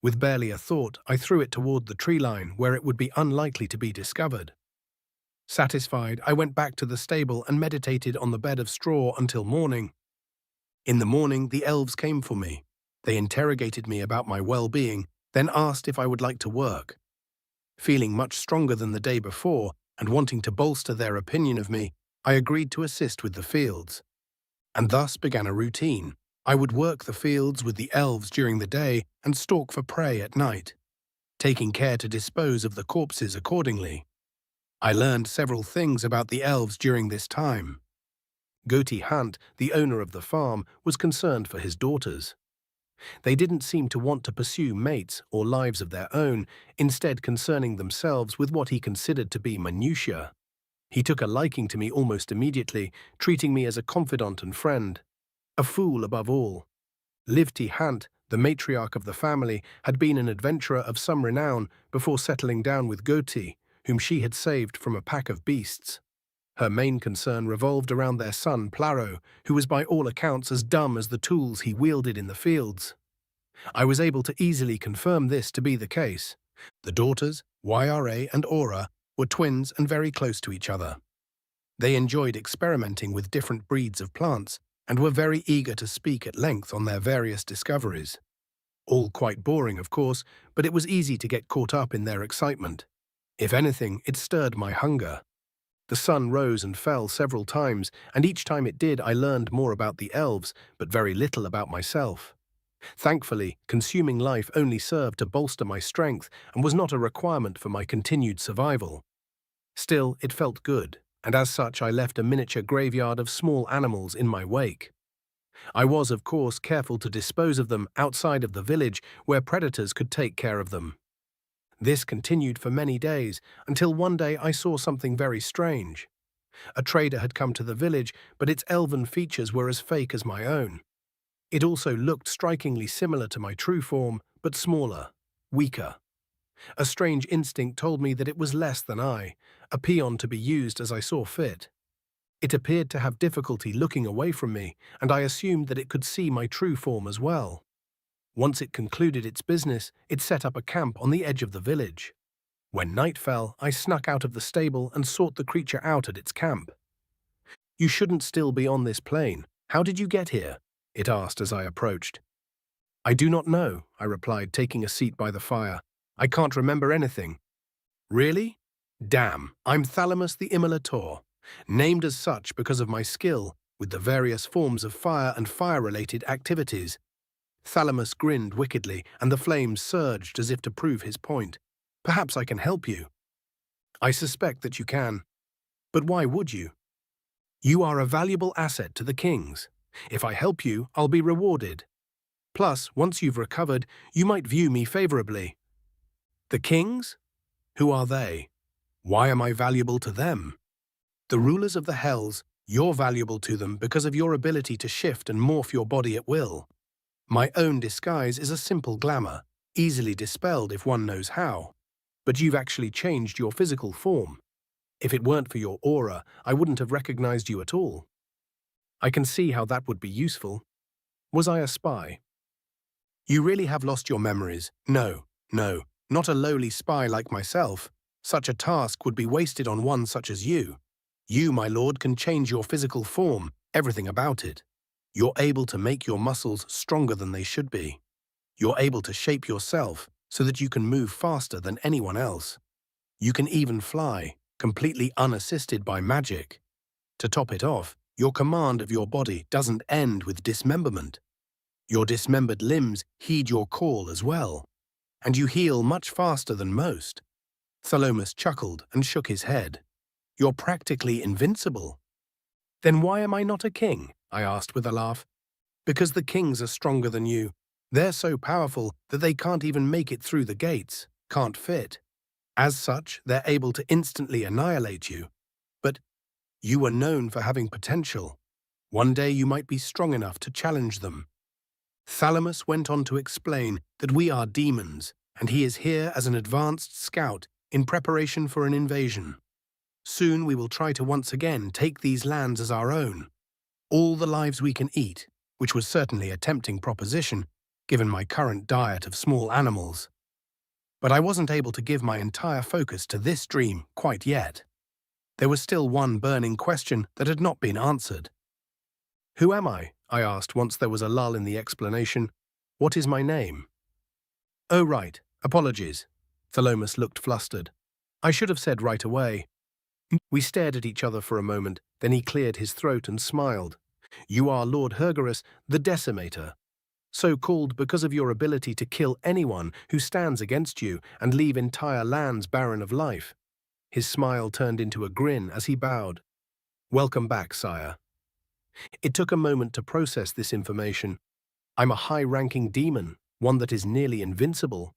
With barely a thought, I threw it toward the tree line where it would be unlikely to be discovered. Satisfied, I went back to the stable and meditated on the bed of straw until morning. In the morning, the elves came for me. They interrogated me about my well-being, then asked if I would like to work. Feeling much stronger than the day before and wanting to bolster their opinion of me, I agreed to assist with the fields. And thus began a routine. I would work the fields with the elves during the day and stalk for prey at night, taking care to dispose of the corpses accordingly. I learned several things about the elves during this time. Goti Hunt, the owner of the farm, was concerned for his daughters. They didn't seem to want to pursue mates or lives of their own, instead concerning themselves with what he considered to be minutiae. He took a liking to me almost immediately, treating me as a confidant and friend. A fool above all. Livti Hunt, the matriarch of the family, had been an adventurer of some renown before settling down with Goti, whom she had saved from a pack of beasts. Her main concern revolved around their son, Plaro, who was by all accounts as dumb as the tools he wielded in the fields. I was able to easily confirm this to be the case. The daughters, Yra and Aura, were twins and very close to each other. They enjoyed experimenting with different breeds of plants and were very eager to speak at length on their various discoveries. All quite boring, of course, but it was easy to get caught up in their excitement. If anything, it stirred my hunger. The sun rose and fell several times, and each time it did, I learned more about the elves, but very little about myself. Thankfully, consuming life only served to bolster my strength and was not a requirement for my continued survival. Still, it felt good, and as such I left a miniature graveyard of small animals in my wake. I was, of course, careful to dispose of them outside of the village where predators could take care of them. This continued for many days, until one day I saw something very strange. A trader had come to the village, but its elven features were as fake as my own. It also looked strikingly similar to my true form, but smaller, weaker. A strange instinct told me that it was less than I, a peon to be used as I saw fit. It appeared to have difficulty looking away from me, and I assumed that it could see my true form as well. Once it concluded its business, it set up a camp on the edge of the village. When night fell, I snuck out of the stable and sought the creature out at its camp. "You shouldn't still be on this plane. How did you get here?" it asked as I approached. "I do not know," I replied, taking a seat by the fire. "I can't remember anything." "Really? Damn, I'm Thalamus the Immolator, named as such because of my skill with the various forms of fire and fire-related activities. Thalamus grinned wickedly, and the flames surged as if to prove his point. Perhaps I can help you. I suspect that you can. But why would you? You are a valuable asset to the kings. If I help you, I'll be rewarded. Plus, once you've recovered, you might view me favorably. The kings? Who are they? Why am I valuable to them? The rulers of the hells, you're valuable to them because of your ability to shift and morph your body at will. My own disguise is a simple glamour, easily dispelled if one knows how. But you've actually changed your physical form. If it weren't for your aura, I wouldn't have recognized you at all. I can see how that would be useful. Was I a spy? You really have lost your memories. No, not a lowly spy like myself. Such a task would be wasted on one such as you. You, my lord, can change your physical form, everything about it. You're able to make your muscles stronger than they should be. You're able to shape yourself so that you can move faster than anyone else. You can even fly, completely unassisted by magic. To top it off, your command of your body doesn't end with dismemberment. Your dismembered limbs heed your call as well, and you heal much faster than most. Thalamus chuckled and shook his head. You're practically invincible. Then why am I not a king? I asked with a laugh. Because the kings are stronger than you. They're so powerful that they can't even make it through the gates, can't fit. As such, they're able to instantly annihilate you. But you are known for having potential. One day you might be strong enough to challenge them. Thalamus went on to explain that we are demons, and he is here as an advanced scout in preparation for an invasion. Soon we will try to once again take these lands as our own. All the lives we can eat, which was certainly a tempting proposition, given my current diet of small animals. But I wasn't able to give my entire focus to this dream quite yet. There was still one burning question that had not been answered. Who am I? I asked once there was a lull in the explanation. What is my name? Oh, right. Apologies. Thalamus looked flustered. I should have said right away. We stared at each other for a moment, then he cleared his throat and smiled. You are Lord Hergerus, the Decimator. So called because of your ability to kill anyone who stands against you and leave entire lands barren of life. His smile turned into a grin as he bowed. Welcome back, sire. It took a moment to process this information. I'm a high-ranking demon, one that is nearly invincible.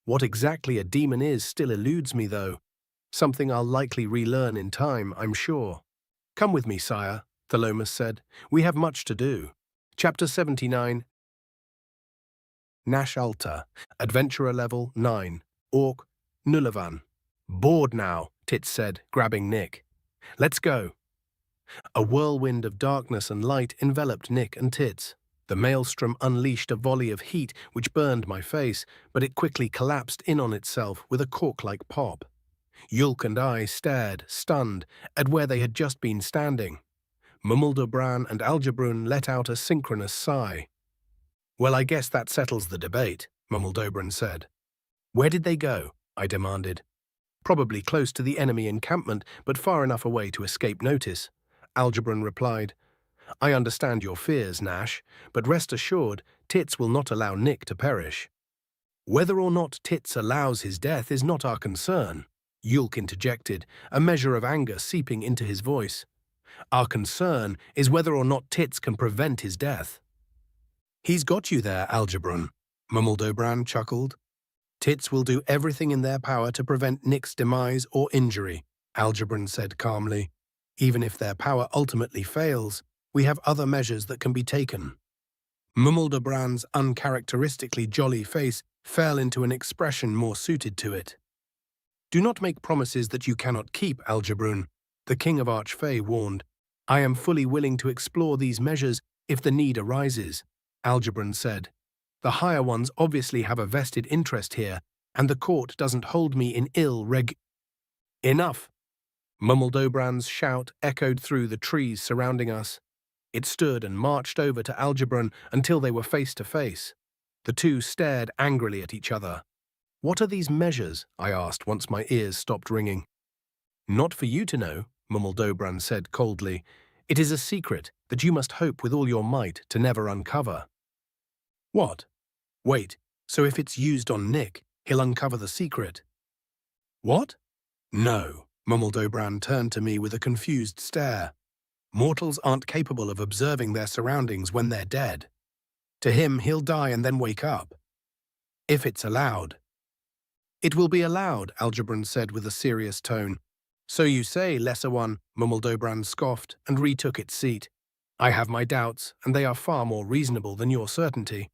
What exactly a demon is still eludes me, though. Something I'll likely relearn in time, I'm sure. Come with me, sire, Thalamus said. We have much to do. Chapter 79. Nash Alta, Adventurer Level 9, Orc, Nulavan. Bored now, Tits said, grabbing Nick. Let's go. A whirlwind of darkness and light enveloped Nick and Tits. The maelstrom unleashed a volley of heat which burned my face, but it quickly collapsed in on itself with a cork-like pop. Yulk and I stared, stunned, at where they had just been standing. Mummeldobran and Algebrun let out a synchronous sigh. Well, I guess that settles the debate, Mummeldobran said. Where did they go? I demanded. Probably close to the enemy encampment, but far enough away to escape notice. Algebrun replied, I understand your fears, Nash, but rest assured, Tits will not allow Nick to perish. Whether or not Tits allows his death is not our concern, Yulk interjected, a measure of anger seeping into his voice. Our concern is whether or not Tits can prevent his death. He's got you there, Algebrun, Mummeldobran chuckled. Tits will do everything in their power to prevent Nick's demise or injury, Algebrun said calmly. Even if their power ultimately fails, we have other measures that can be taken. Mummeldobran's uncharacteristically jolly face fell into an expression more suited to it. Do not make promises that you cannot keep, Algebrun, the king of Archfey warned. I am fully willing to explore these measures if the need arises, Algebrun said. The higher ones obviously have a vested interest here, and the court doesn't hold me in ill reg— Enough! Mummeldobran's shout echoed through the trees surrounding us. It stood and marched over to Algebrun until they were face to face. The two stared angrily at each other. What are these measures? I asked once my ears stopped ringing. Not for you to know, Mummeldobran said coldly. It is a secret that you must hope with all your might to never uncover. What? Wait, so if it's used on Nick, he'll uncover the secret? What? No, mumbled Oberon turned to me with a confused stare. Mortals aren't capable of observing their surroundings when they're dead. To him, he'll die and then wake up. If it's allowed. It will be allowed, Algebron said with a serious tone. So you say, Lesser One, mumbled Oberon scoffed and retook its seat. I have my doubts, and they are far more reasonable than your certainty.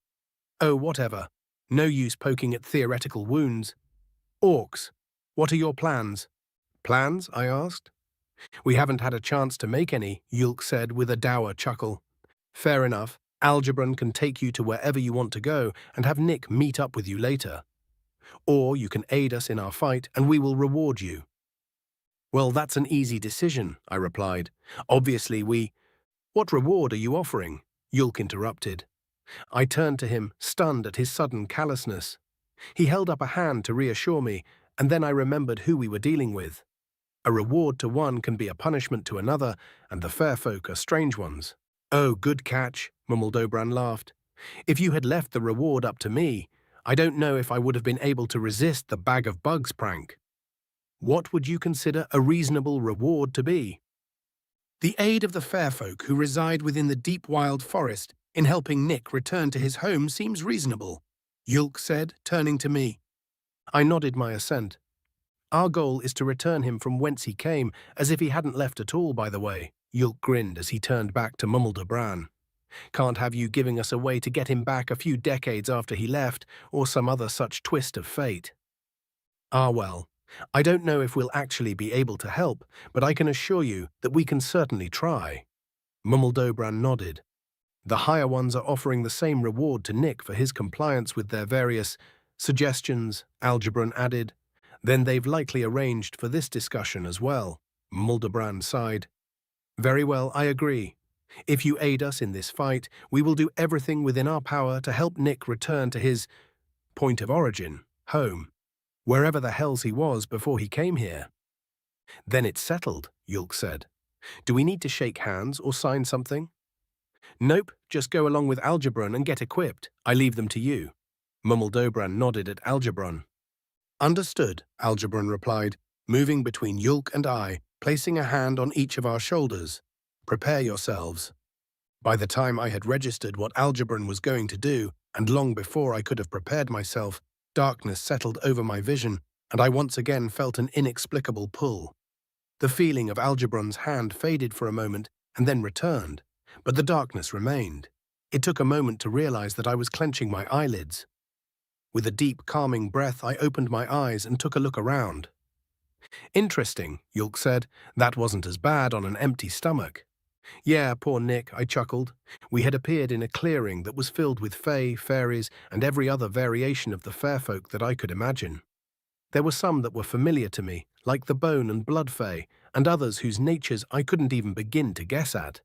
Oh, whatever. No use poking at theoretical wounds. Orcs, what are your plans? Plans? I asked. We haven't had a chance to make any, Yulk said with a dour chuckle. Fair enough. Algebron can take you to wherever you want to go and have Nick meet up with you later. Or you can aid us in our fight and we will reward you. Well, that's an easy decision, I replied. Obviously What reward are you offering? Yulk interrupted. I turned to him, stunned at his sudden callousness. He held up a hand to reassure me, and then I remembered who we were dealing with. A reward to one can be a punishment to another, and the fair folk are strange ones. Oh, good catch, mumbled Oberon laughed. If you had left the reward up to me, I don't know if I would have been able to resist the bag of bugs prank. What would you consider a reasonable reward to be? The aid of the fair folk who reside within the deep wild forest in helping Nick return to his home seems reasonable, Yulk said, turning to me. I nodded my assent. Our goal is to return him from whence he came, as if he hadn't left at all, by the way. Yulk grinned as he turned back to Mummeldebran. Can't have you giving us a way to get him back a few decades after he left, or some other such twist of fate. Ah well, I don't know if we'll actually be able to help, but I can assure you that we can certainly try. Mummeldebran nodded. The higher ones are offering the same reward to Nick for his compliance with their various suggestions, Algebron added. Then they've likely arranged for this discussion as well. Mummeldebran sighed. Very well, I agree. If you aid us in this fight, we will do everything within our power to help Nick return to his point of origin, home, wherever the hells he was before he came here. Then it's settled, Yulk said. Do we need to shake hands or sign something? Nope, just go along with Algebron and get equipped. I leave them to you. Mummeldebran nodded at Algebron. Understood, Algebron replied, moving between Yulk and I, placing a hand on each of our shoulders. Prepare yourselves. By the time I had registered what Algebron was going to do, and long before I could have prepared myself, darkness settled over my vision, and I once again felt an inexplicable pull. The feeling of Algebron's hand faded for a moment and then returned, but the darkness remained. It took a moment to realize that I was clenching my eyelids. With a deep, calming breath, I opened my eyes and took a look around. Interesting, Yulk said. That wasn't as bad on an empty stomach. Yeah, poor Nick, I chuckled. We had appeared in a clearing that was filled with fae, fairies, and every other variation of the fair folk that I could imagine. There were some that were familiar to me, like the bone and blood fae, and others whose natures I couldn't even begin to guess at.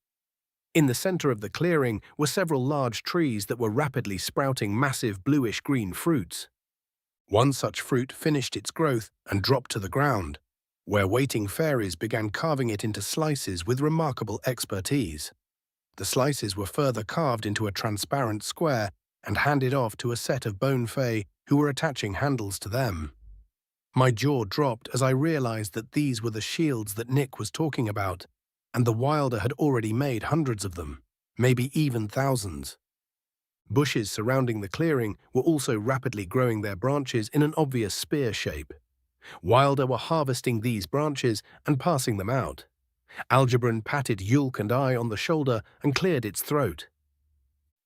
In the center of the clearing were several large trees that were rapidly sprouting massive bluish-green fruits. One such fruit finished its growth and dropped to the ground, where waiting fairies began carving it into slices with remarkable expertise. The slices were further carved into a transparent square and handed off to a set of bone fae who were attaching handles to them. My jaw dropped as I realized that these were the shields that Nick was talking about, and the Wilder had already made hundreds of them, maybe even thousands. Bushes surrounding the clearing were also rapidly growing their branches in an obvious spear shape. Wilder were harvesting these branches and passing them out. Algebron patted Yulk and I on the shoulder and cleared its throat.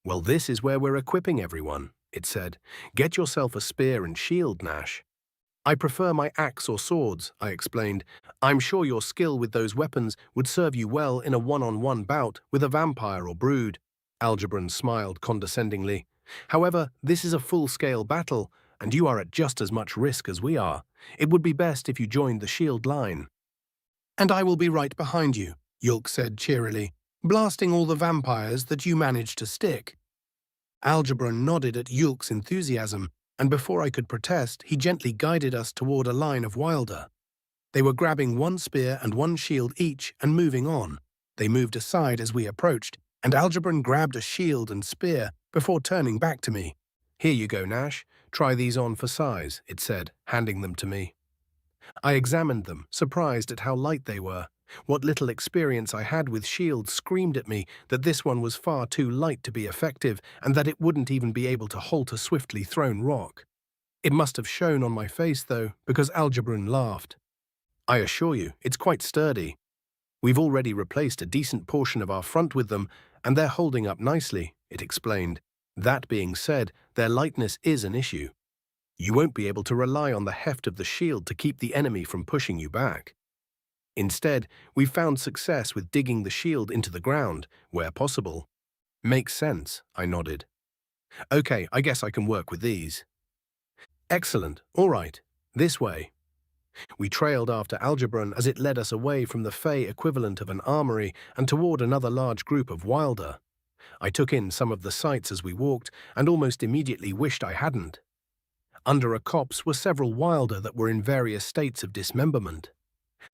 Well, this is where we're equipping everyone, it said. Get yourself a spear and shield, Nash. I prefer my axe or swords, I explained. I'm sure your skill with those weapons would serve you well in a one-on-one bout with a vampire or brood. Algebron smiled condescendingly. However, this is a full-scale battle, and you are at just as much risk as we are. It would be best if you joined the shield line. And I will be right behind you, Yulk said cheerily, blasting all the vampires that you managed to stick. Algebron nodded at Yulk's enthusiasm, and before I could protest, he gently guided us toward a line of Wilder. They were grabbing one spear and one shield each and moving on. They moved aside as we approached, and Algebron grabbed a shield and spear before turning back to me. "Here you go, Nash. Try these on for size," it said, handing them to me. I examined them, surprised at how light they were. What little experience I had with shields screamed at me that this one was far too light to be effective and that it wouldn't even be able to halt a swiftly thrown rock. It must have shown on my face, though, because Algebron laughed. "I assure you, it's quite sturdy. We've already replaced a decent portion of our front with them, and they're holding up nicely," it explained. "That being said, their lightness is an issue. You won't be able to rely on the heft of the shield to keep the enemy from pushing you back. Instead, we've found success with digging the shield into the ground, where possible." "Makes sense," I nodded. "Okay, I guess I can work with these." "Excellent. All right. This way." We trailed after Algebron as it led us away from the Fey equivalent of an armory and toward another large group of Wilder. I took in some of the sights as we walked and almost immediately wished I hadn't. Under a copse were several Wilder that were in various states of dismemberment.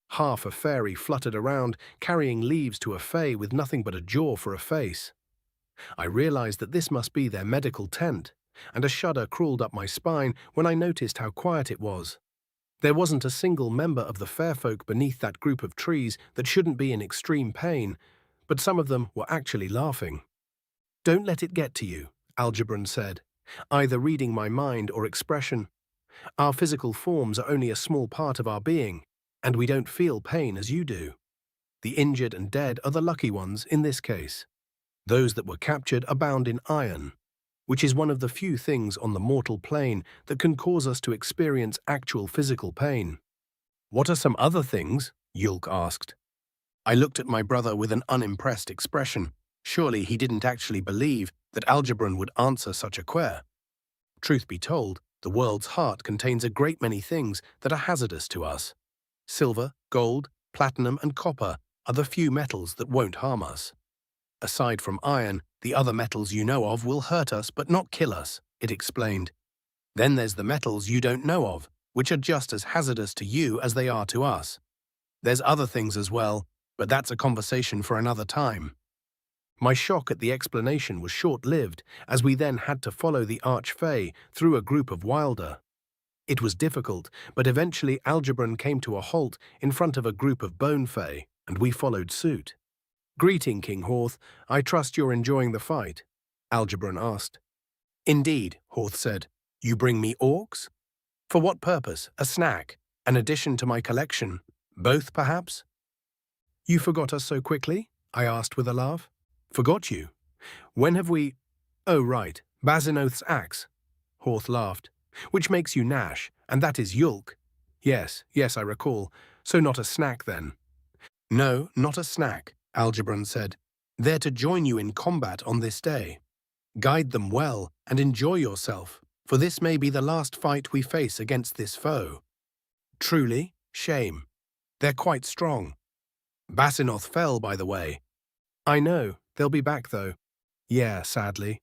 Half a fairy fluttered around, carrying leaves to a Fey with nothing but a jaw for a face. I realized that this must be their medical tent, and a shudder crawled up my spine when I noticed how quiet it was. There wasn't a single member of the fair folk beneath that group of trees that shouldn't be in extreme pain, but some of them were actually laughing. "Don't let it get to you," Algebron said, either reading my mind or expression. "Our physical forms are only a small part of our being, and we don't feel pain as you do. The injured and dead are the lucky ones in this case. Those that were captured are bound in iron, which is one of the few things on the mortal plane that can cause us to experience actual physical pain." "What are some other things?" Yulk asked. I looked at my brother with an unimpressed expression. Surely he didn't actually believe that Algebron would answer such a query. Truth be told, the world's heart contains a great many things that are hazardous to us. Silver, gold, platinum, and copper are the few metals that won't harm us. Aside from iron, the other metals you know of will hurt us but not kill us, it explained. Then there's the metals you don't know of, which are just as hazardous to you as they are to us. There's other things as well, but that's a conversation for another time. My shock at the explanation was short-lived, as we then had to follow the Archfey through a group of Wilder. It was difficult, but eventually Algebron came to a halt in front of a group of Bone Fey, and we followed suit. "Greeting, King Horth. I trust you're enjoying the fight?" Algebron asked. "Indeed," Horth said. "You bring me orcs? For what purpose? A snack? An addition to my collection? Both, perhaps?" "You forgot us so quickly?" I asked with a laugh. "Forgot you? When have we—" "Oh, right, Bazinoth's axe." Horth laughed. "Which makes you Nash, and that is Yulk." Yes, I recall. So not a snack, then?" "No, not a snack," Algebron said. "They're to join you in combat on this day. Guide them well and enjoy yourself, for this may be the last fight we face against this foe." "Truly? Shame. They're quite strong. Basinoth fell, by the way." "I know. They'll be back, though." "Yeah, sadly."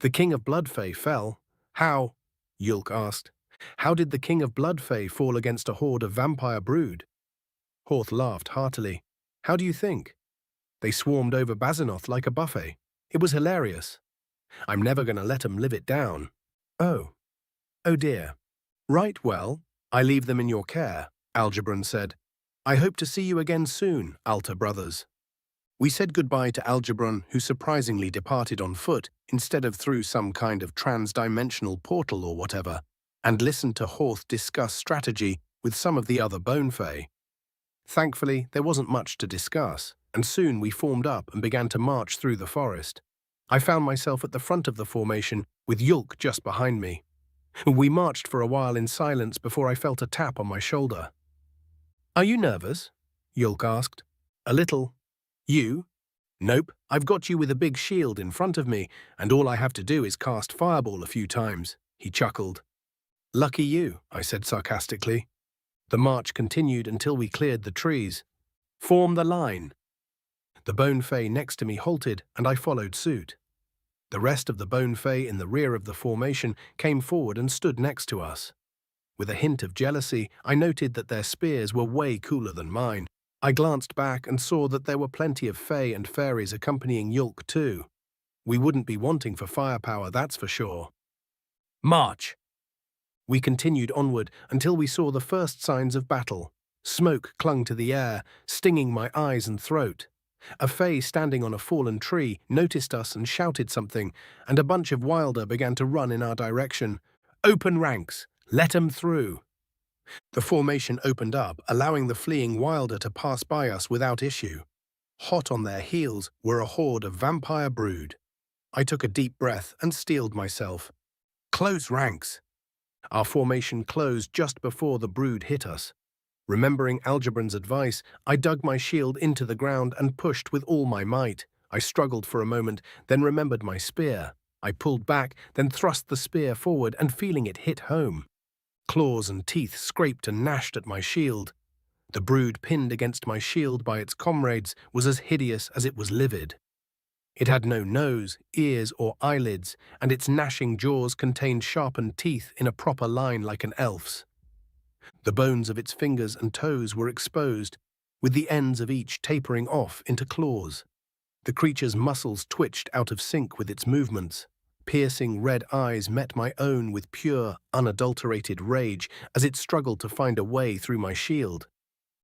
"The King of Bloodfey fell. How?" Yulk asked. "How did the King of Bloodfey fall against a horde of vampire brood?" Horth laughed heartily. "How do you think? They swarmed over Bazinoth like a buffet. It was hilarious. I'm never going to let 'em live it down." "Oh. Oh dear. Right, well, I leave them in your care," Algebron said. "I hope to see you again soon, Alta brothers." We said goodbye to Algebron, who surprisingly departed on foot instead of through some kind of trans-dimensional portal or whatever, and listened to Horth discuss strategy with some of the other Bone Fey. Thankfully, there wasn't much to discuss, and soon we formed up and began to march through the forest. I found myself at the front of the formation, with Yulk just behind me. We marched for a while in silence before I felt a tap on my shoulder. "Are you nervous?" Yulk asked. "A little." "You?" "Nope, I've got you with a big shield in front of me, and all I have to do is cast Fireball a few times," he chuckled. "Lucky you," I said sarcastically. The march continued until we cleared the trees. "Form the line." The Bone Fey next to me halted, and I followed suit. The rest of the Bone Fey in the rear of the formation came forward and stood next to us. With a hint of jealousy, I noted that their spears were way cooler than mine. I glanced back and saw that there were plenty of Fey and fairies accompanying Yulk too. We wouldn't be wanting for firepower, that's for sure. March! We continued onward until we saw the first signs of battle. Smoke clung to the air, stinging my eyes and throat. A fae standing on a fallen tree noticed us and shouted something, and a bunch of wilder began to run in our direction. Open ranks! Let 'em through! The formation opened up, allowing the fleeing wilder to pass by us without issue. Hot on their heels were a horde of vampire brood. I took a deep breath and steeled myself. Close ranks! Our formation closed just before the brood hit us. Remembering Algebran's advice, I dug my shield into the ground and pushed with all my might. I struggled for a moment, then remembered my spear. I pulled back, then thrust the spear forward and feeling it hit home. Claws and teeth scraped and gnashed at my shield. The brood pinned against my shield by its comrades was as hideous as it was livid. It had no nose, ears, or eyelids, and its gnashing jaws contained sharpened teeth in a proper line like an elf's. The bones of its fingers and toes were exposed, with the ends of each tapering off into claws. The creature's muscles twitched out of sync with its movements. Piercing red eyes met my own with pure, unadulterated rage as it struggled to find a way through my shield.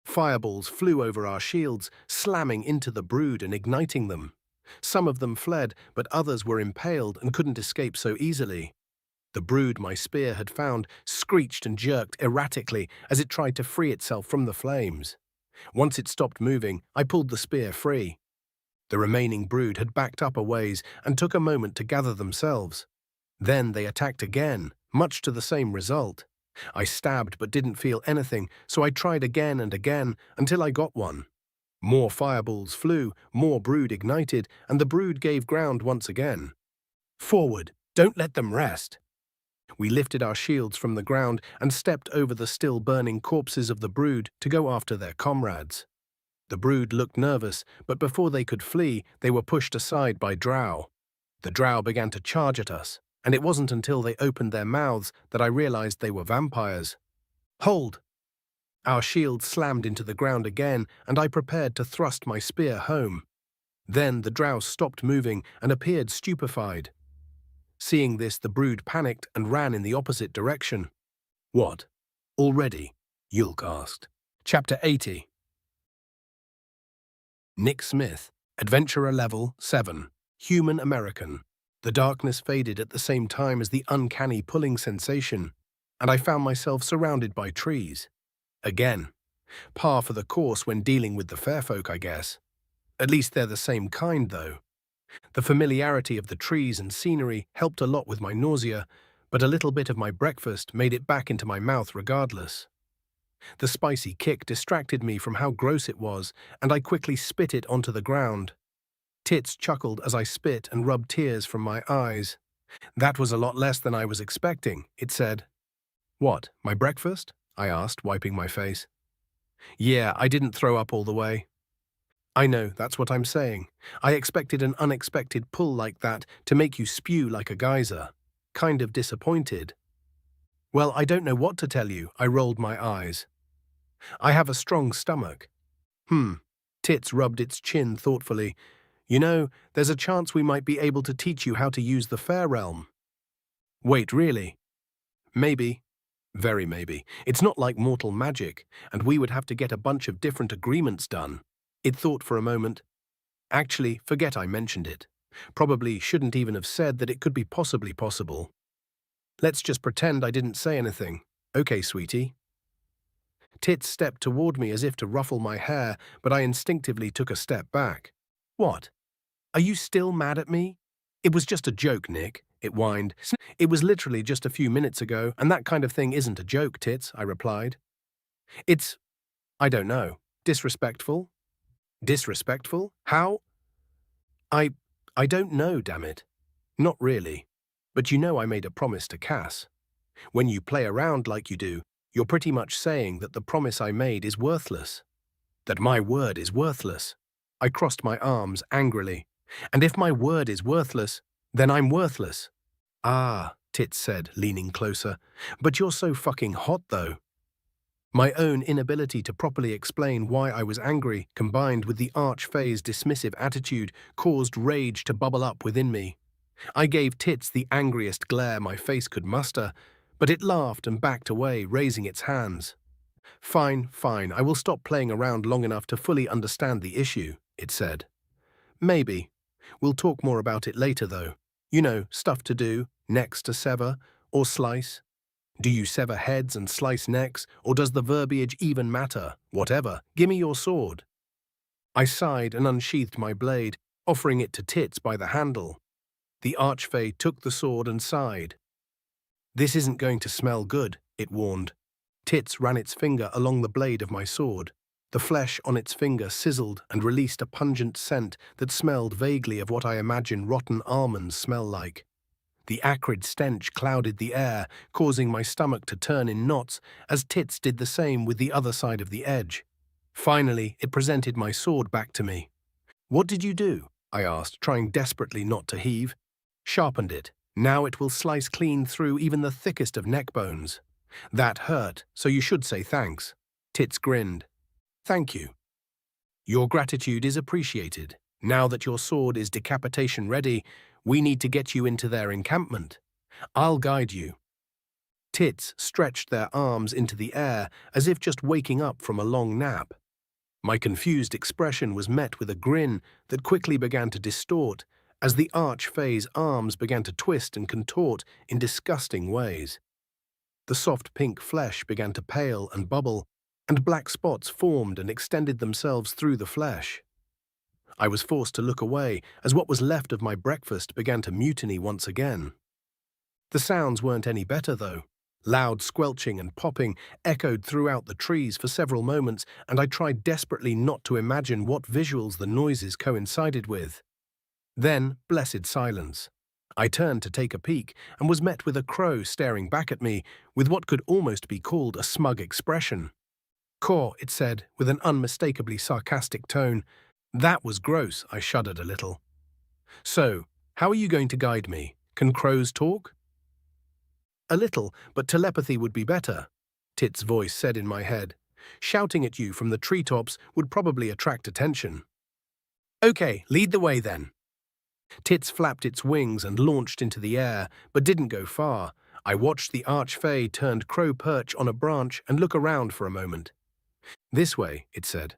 Fireballs flew over our shields, slamming into the brood and igniting them. Some of them fled, but others were impaled and couldn't escape so easily. The brood my spear had found screeched and jerked erratically as it tried to free itself from the flames. Once it stopped moving, I pulled the spear free. The remaining brood had backed up a ways and took a moment to gather themselves. Then they attacked again, much to the same result. I stabbed but didn't feel anything, so I tried again and again until I got one. More fireballs flew, more brood ignited, and the brood gave ground once again. Forward! Don't let them rest! We lifted our shields from the ground and stepped over the still burning corpses of the brood to go after their comrades. The brood looked nervous, but before they could flee, they were pushed aside by drow. The drow began to charge at us, and it wasn't until they opened their mouths that I realized they were vampires. Hold! Our shields slammed into the ground again, and I prepared to thrust my spear home. Then the drow stopped moving and appeared stupefied. Seeing this, the brood panicked and ran in the opposite direction. What? Already? Yulk asked. Chapter 80. Nick Smith, Adventurer Level 7, Human American. The darkness faded at the same time as the uncanny pulling sensation, and I found myself surrounded by trees. Again. Par for the course when dealing with the fair folk, I guess. At least they're the same kind, though. The familiarity of the trees and scenery helped a lot with my nausea, but a little bit of my breakfast made it back into my mouth regardless. The spicy kick distracted me from how gross it was, and I quickly spit it onto the ground. Tits chuckled as I spit and rubbed tears from my eyes. That was a lot less than I was expecting, it said. What, my breakfast? I asked, wiping my face. Yeah, I didn't throw up all the way. I know, that's what I'm saying. I expected an unexpected pull like that to make you spew like a geyser. Kind of disappointed. Well, I don't know what to tell you, I rolled my eyes. I have a strong stomach. Tits rubbed its chin thoughtfully. You know, there's a chance we might be able to teach you how to use the fair realm. Wait, really? Maybe. Very maybe. It's not like mortal magic, and we would have to get a bunch of different agreements done. It thought for a moment. Actually, forget I mentioned it. Probably shouldn't even have said that it could be possibly possible. Let's just pretend I didn't say anything. Okay, sweetie. Tits stepped toward me as if to ruffle my hair, but I instinctively took a step back. What? Are you still mad at me? It was just a joke, Nick, it whined. It was literally just a few minutes ago, and that kind of thing isn't a joke, Tits, I replied. It's, I don't know, disrespectful? Disrespectful? How? I don't know, damn it. Not really. But you know I made a promise to Cass. When you play around like you do, you're pretty much saying that the promise I made is worthless. That my word is worthless. I crossed my arms angrily. And if my word is worthless, then I'm worthless. Ah, Tits said, leaning closer. But you're so fucking hot, though. My own inability to properly explain why I was angry, combined with the arch-fae's dismissive attitude, caused rage to bubble up within me. I gave Tits the angriest glare my face could muster, but it laughed and backed away, raising its hands. Fine, fine, I will stop playing around long enough to fully understand the issue, it said. Maybe. We'll talk more about it later, though. You know, stuff to do, necks to sever, or slice. Do you sever heads and slice necks, or does the verbiage even matter? Whatever, gimme your sword. I sighed and unsheathed my blade, offering it to Tits by the handle. The archfey took the sword and sighed. This isn't going to smell good, it warned. Tits ran its finger along the blade of my sword. The flesh on its finger sizzled and released a pungent scent that smelled vaguely of what I imagine rotten almonds smell like. The acrid stench clouded the air, causing my stomach to turn in knots, as Tits did the same with the other side of the edge. Finally, it presented my sword back to me. What did you do? I asked, trying desperately not to heave. Sharpened it. Now it will slice clean through even the thickest of neck bones. That hurt, so you should say thanks. Tits grinned. Thank you. Your gratitude is appreciated. Now that your sword is decapitation ready, we need to get you into their encampment. I'll guide you. Tits stretched their arms into the air as if just waking up from a long nap. My confused expression was met with a grin that quickly began to distort as the archfey's arms began to twist and contort in disgusting ways. The soft pink flesh began to pale and bubble, and black spots formed and extended themselves through the flesh. I was forced to look away as what was left of my breakfast began to mutiny once again. The sounds weren't any better, though. Loud squelching and popping echoed throughout the trees for several moments, and I tried desperately not to imagine what visuals the noises coincided with. Then, blessed silence. I turned to take a peek and was met with a crow staring back at me with what could almost be called a smug expression. Caw, it said, with an unmistakably sarcastic tone. That was gross, I shuddered a little. So, how are you going to guide me? Can crows talk? A little, but telepathy would be better, Tits' voice said in my head. Shouting at you from the treetops would probably attract attention. Okay, lead the way then. Tits flapped its wings and launched into the air, but didn't go far. I watched the archfey turned crow perch on a branch and look around for a moment. This way, it said.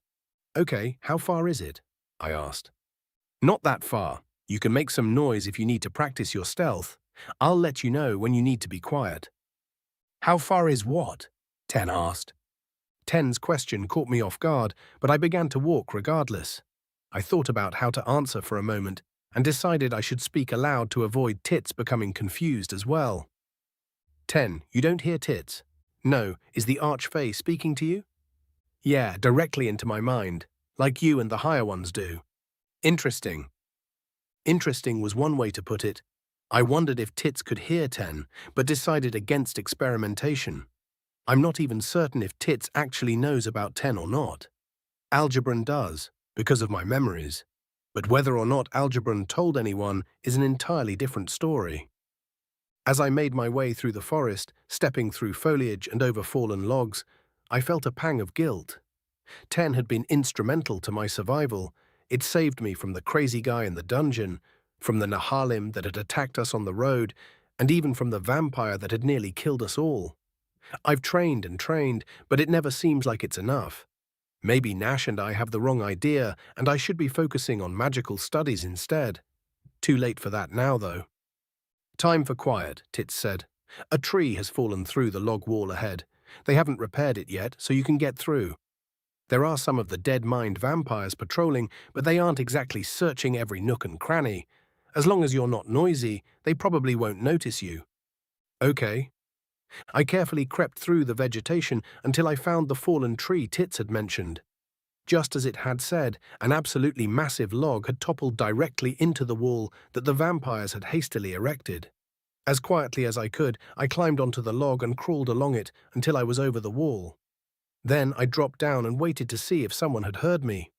Okay, how far is it? I asked. Not that far. You can make some noise if you need to practice your stealth. I'll let you know when you need to be quiet. How far is what? Ten asked. Ten's question caught me off guard, but I began to walk regardless. I thought about how to answer for a moment and decided I should speak aloud to avoid Tits becoming confused as well. 10, you don't hear Tits? No, is the archfey speaking to you? Yeah, directly into my mind, like you and the higher ones do. Interesting. Interesting was one way to put it. I wondered if Tits could hear 10, but decided against experimentation. I'm not even certain if Tits actually knows about 10 or not. Algebran does, because of my memories. But whether or not Algebran told anyone is an entirely different story. As I made my way through the forest, stepping through foliage and over fallen logs, I felt a pang of guilt. 10 had been instrumental to my survival. It saved me from the crazy guy in the dungeon, from the Nahalim that had attacked us on the road, and even from the vampire that had nearly killed us all. I've trained and trained, but it never seems like it's enough. Maybe Nash and I have the wrong idea, and I should be focusing on magical studies instead. Too late for that now, though. Time for quiet, Tits said. A tree has fallen through the log wall ahead. They haven't repaired it yet, so you can get through. There are some of the dead-mind vampires patrolling, but they aren't exactly searching every nook and cranny. As long as you're not noisy, they probably won't notice you. Okay. I carefully crept through the vegetation until I found the fallen tree Tits had mentioned. Just as it had said, an absolutely massive log had toppled directly into the wall that the vampires had hastily erected. As quietly as I could, I climbed onto the log and crawled along it until I was over the wall. Then I dropped down and waited to see if someone had heard me.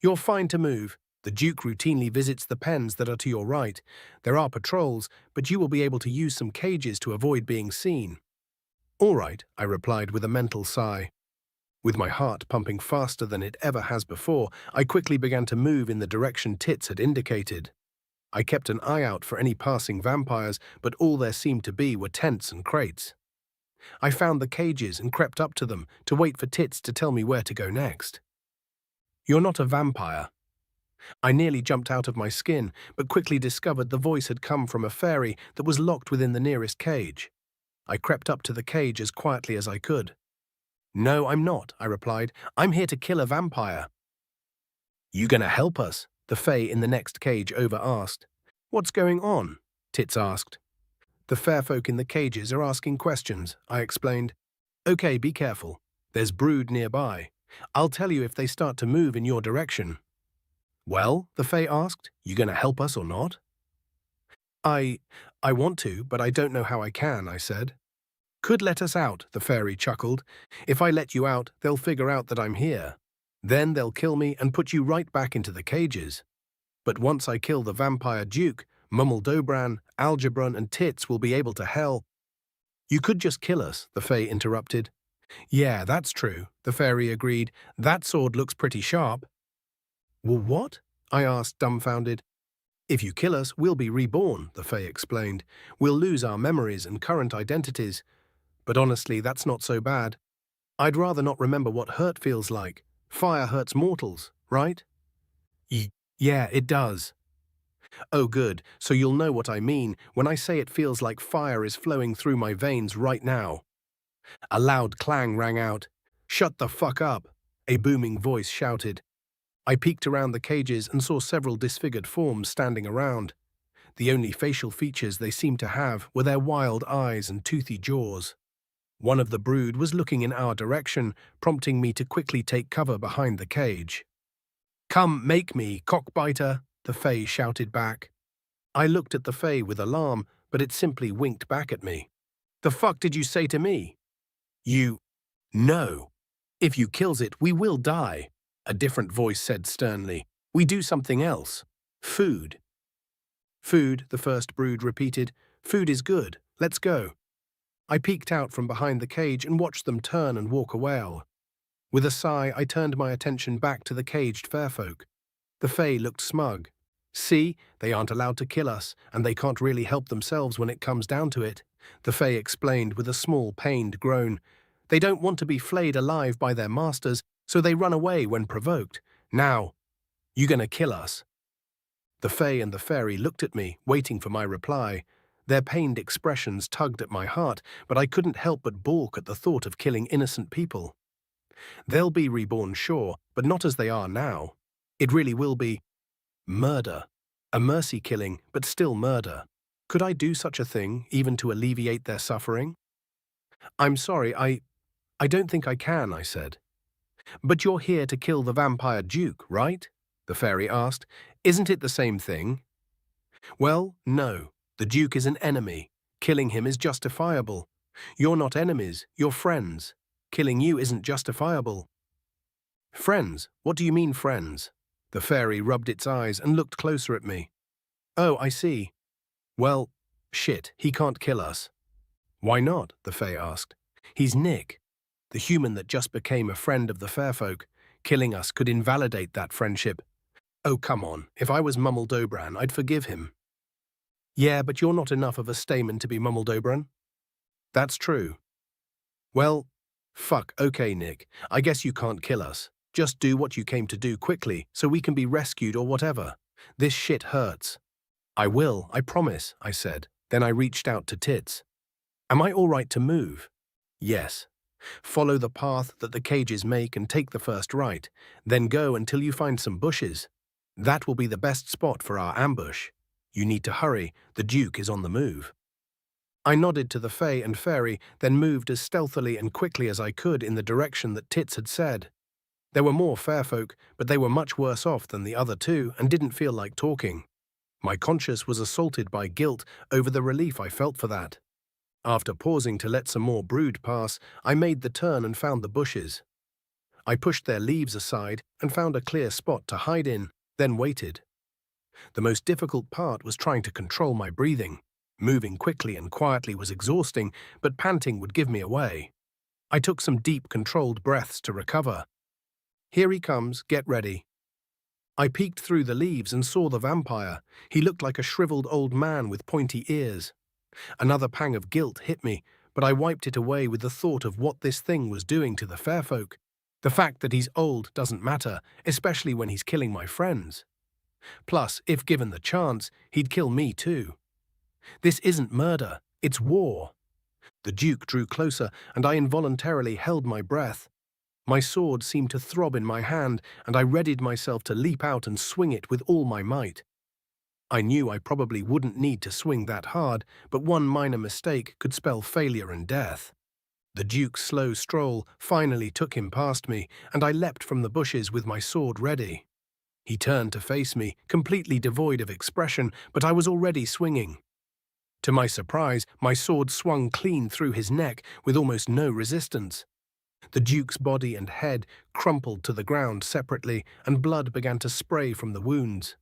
You're fine to move. The Duke routinely visits the pens that are to your right. There are patrols, but you will be able to use some cages to avoid being seen. All right, I replied with a mental sigh. With my heart pumping faster than it ever has before, I quickly began to move in the direction Tits had indicated. I kept an eye out for any passing vampires, but all there seemed to be were tents and crates. I found the cages and crept up to them to wait for Tits to tell me where to go next. You're not a vampire. I nearly jumped out of my skin, but quickly discovered the voice had come from a fairy that was locked within the nearest cage. I crept up to the cage as quietly as I could. No, I'm not, I replied. I'm here to kill a vampire. You gonna help us? The fae in the next cage over asked. What's going on? Tits asked. The fair folk in the cages are asking questions, I explained. Okay, be careful. There's brood nearby. I'll tell you if they start to move in your direction. Well, the fae asked, you gonna help us or not? I want to, but I don't know how I can, I said. Could let us out, the fairy chuckled. If I let you out, they'll figure out that I'm here. Then they'll kill me and put you right back into the cages. But once I kill the vampire duke, Mummeldobran, Algebron and Tits will be able to hell. You could just kill us, the fae interrupted. Yeah, that's true, the fairy agreed. That sword looks pretty sharp. Well, what? I asked, dumbfounded. If you kill us, we'll be reborn, the fae explained. We'll lose our memories and current identities. But honestly, that's not so bad. I'd rather not remember what hurt feels like. Fire hurts mortals, right? Yeah, it does. Oh good, so you'll know what I mean when I say it feels like fire is flowing through my veins right now. A loud clang rang out. Shut the fuck up, a booming voice shouted. I peeked around the cages and saw several disfigured forms standing around. The only facial features they seemed to have were their wild eyes and toothy jaws. One of the brood was looking in our direction, prompting me to quickly take cover behind the cage. Come, make me, cockbiter, the fae shouted back. I looked at the fae with alarm, but it simply winked back at me. The fuck did you say to me? No. If you kills it, we will die, a different voice said sternly. We do something else. Food. Food, the first brood repeated. Food is good. Let's go. I peeked out from behind the cage and watched them turn and walk away. With a sigh, I turned my attention back to the caged fairfolk. The fae looked smug. See, they aren't allowed to kill us, and they can't really help themselves when it comes down to it, the fae explained with a small, pained groan. They don't want to be flayed alive by their masters, so they run away when provoked. Now, you gonna kill us? The fae and the fairy looked at me, waiting for my reply. Their pained expressions tugged at my heart, but I couldn't help but balk at the thought of killing innocent people. They'll be reborn, sure, but not as they are now. It really will be murder. A mercy killing, but still murder. Could I do such a thing, even to alleviate their suffering? I'm sorry, I don't think I can, I said. But you're here to kill the vampire duke, right? The fairy asked. Isn't it the same thing? Well, no. The duke is an enemy. Killing him is justifiable. You're not enemies, you're friends. Killing you isn't justifiable. Friends? What do you mean friends? The fairy rubbed its eyes and looked closer at me. Oh, I see. Well, shit, he can't kill us. Why not? The fae asked. He's Nick, the human that just became a friend of the fairfolk. Killing us could invalidate that friendship. Oh, come on. If I was Mummeldobran, I'd forgive him. Yeah, but you're not enough of a stamen to be Mummeldobran. That's true. Well, fuck, okay, Nick. I guess you can't kill us. Just do what you came to do quickly, so we can be rescued or whatever. This shit hurts. I will, I promise, I said. Then I reached out to Tits. Am I all right to move? Yes. Follow the path that the cages make and take the first right. Then go until you find some bushes. That will be the best spot for our ambush. You need to hurry, the Duke is on the move. I nodded to the Fae and Fairy, then moved as stealthily and quickly as I could in the direction that Tits had said. There were more fairfolk, but they were much worse off than the other two and didn't feel like talking. My conscience was assaulted by guilt over the relief I felt for that. After pausing to let some more brood pass, I made the turn and found the bushes. I pushed their leaves aside and found a clear spot to hide in, then waited. The most difficult part was trying to control my breathing. Moving quickly and quietly was exhausting, but panting would give me away. I took some deep, controlled breaths to recover. Here he comes, get ready. I peeked through the leaves and saw the vampire. He looked like a shriveled old man with pointy ears. Another pang of guilt hit me, but I wiped it away with the thought of what this thing was doing to the fair folk. The fact that he's old doesn't matter, especially when he's killing my friends. Plus, if given the chance, he'd kill me too. This isn't murder, it's war. The Duke drew closer, and I involuntarily held my breath. My sword seemed to throb in my hand, and I readied myself to leap out and swing it with all my might. I knew I probably wouldn't need to swing that hard, but one minor mistake could spell failure and death. The Duke's slow stroll finally took him past me, and I leapt from the bushes with my sword ready. He turned to face me, completely devoid of expression, but I was already swinging. To my surprise, my sword swung clean through his neck with almost no resistance. The Duke's body and head crumpled to the ground separately, and blood began to spray from the wounds.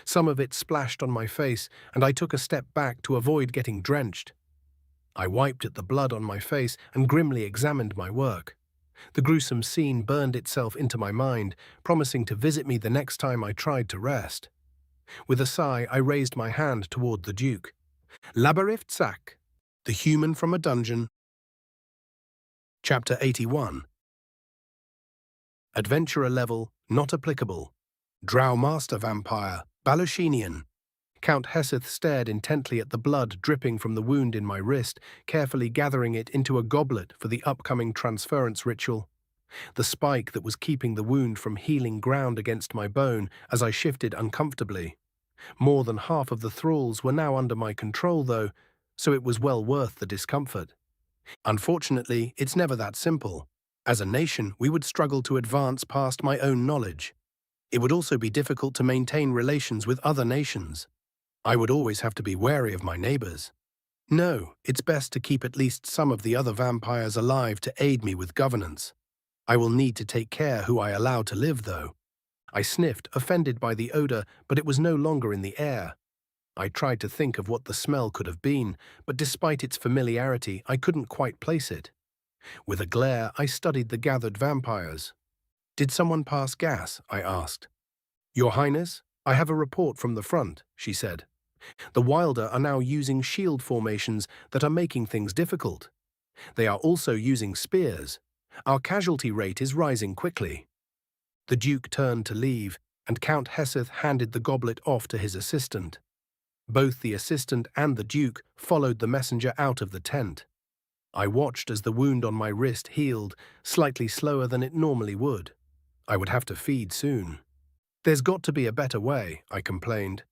Some of it splashed on my face, and I took a step back to avoid getting drenched. I wiped at the blood on my face and grimly examined my work. The gruesome scene burned itself into my mind, promising to visit me the next time I tried to rest. With a sigh, I raised my hand toward the Duke. Labyrinth Sack, the human from a dungeon. Chapter 81. Adventurer level, not applicable. Drow Master Vampire, Balushinian. Count Heseth stared intently at the blood dripping from the wound in my wrist, carefully gathering it into a goblet for the upcoming transference ritual. The spike that was keeping the wound from healing ground against my bone as I shifted uncomfortably. More than half of the thralls were now under my control, though, so it was well worth the discomfort. Unfortunately, it's never that simple. As a nation, we would struggle to advance past my own knowledge. It would also be difficult to maintain relations with other nations. I would always have to be wary of my neighbors. No, it's best to keep at least some of the other vampires alive to aid me with governance. I will need to take care who I allow to live, though. I sniffed, offended by the odor, but it was no longer in the air. I tried to think of what the smell could have been, but despite its familiarity, I couldn't quite place it. With a glare, I studied the gathered vampires. "Did someone pass gas?" I asked. "Your Highness, I have a report from the front," she said. "The Wilder are now using shield formations that are making things difficult. They are also using spears. Our casualty rate is rising quickly." The Duke turned to leave, and Count Heseth handed the goblet off to his assistant. Both the assistant and the Duke followed the messenger out of the tent. I watched as the wound on my wrist healed, slightly slower than it normally would. I would have to feed soon. "There's got to be a better way," I complained.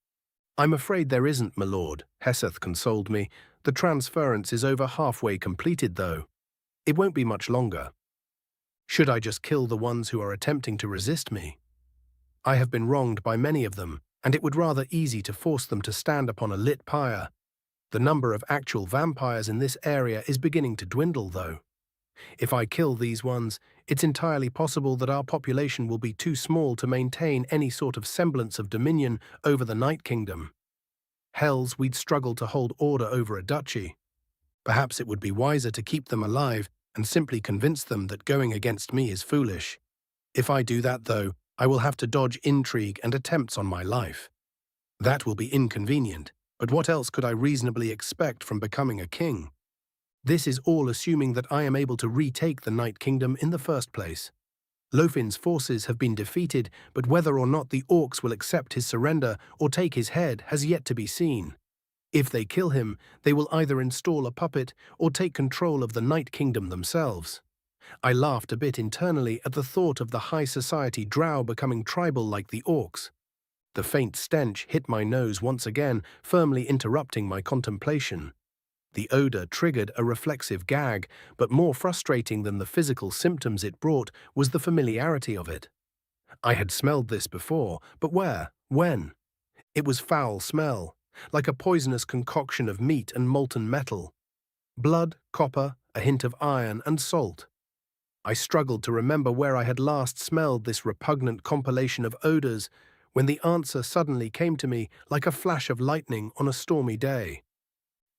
"I'm afraid there isn't, my lord," Heseth consoled me. "The transference is over halfway completed, though. It won't be much longer." Should I just kill the ones who are attempting to resist me? I have been wronged by many of them, and it would rather easy to force them to stand upon a lit pyre. The number of actual vampires in this area is beginning to dwindle, though. If I kill these ones, it's entirely possible that our population will be too small to maintain any sort of semblance of dominion over the Night Kingdom. Hells, we'd struggle to hold order over a duchy. Perhaps it would be wiser to keep them alive and simply convince them that going against me is foolish. If I do that, though, I will have to dodge intrigue and attempts on my life. That will be inconvenient, but what else could I reasonably expect from becoming a king? This is all assuming that I am able to retake the Night Kingdom in the first place. Lofin's forces have been defeated, but whether or not the orcs will accept his surrender or take his head has yet to be seen. If they kill him, they will either install a puppet or take control of the Night Kingdom themselves. I laughed a bit internally at the thought of the high society drow becoming tribal like the orcs. The faint stench hit my nose once again, firmly interrupting my contemplation. The odor triggered a reflexive gag, but more frustrating than the physical symptoms it brought was the familiarity of it. I had smelled this before, but where? When? It was foul smell, like a poisonous concoction of meat and molten metal. Blood, copper, a hint of iron, and salt. I struggled to remember where I had last smelled this repugnant compilation of odors when the answer suddenly came to me like a flash of lightning on a stormy day.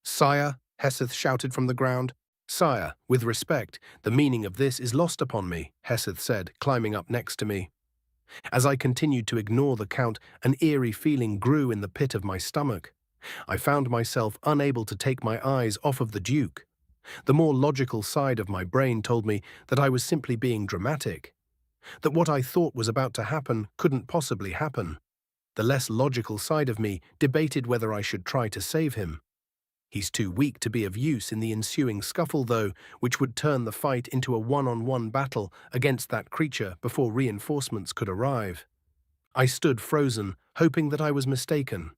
Sire, Heseth shouted from the ground. Sire, with respect, the meaning of this is lost upon me, Heseth said, climbing up next to me. As I continued to ignore the count, an eerie feeling grew in the pit of my stomach. I found myself unable to take my eyes off of the Duke. The more logical side of my brain told me that I was simply being dramatic, that what I thought was about to happen couldn't possibly happen. The less logical side of me debated whether I should try to save him. He's too weak to be of use in the ensuing scuffle, though, which would turn the fight into a one-on-one battle against that creature before reinforcements could arrive. I stood frozen, hoping that I was mistaken.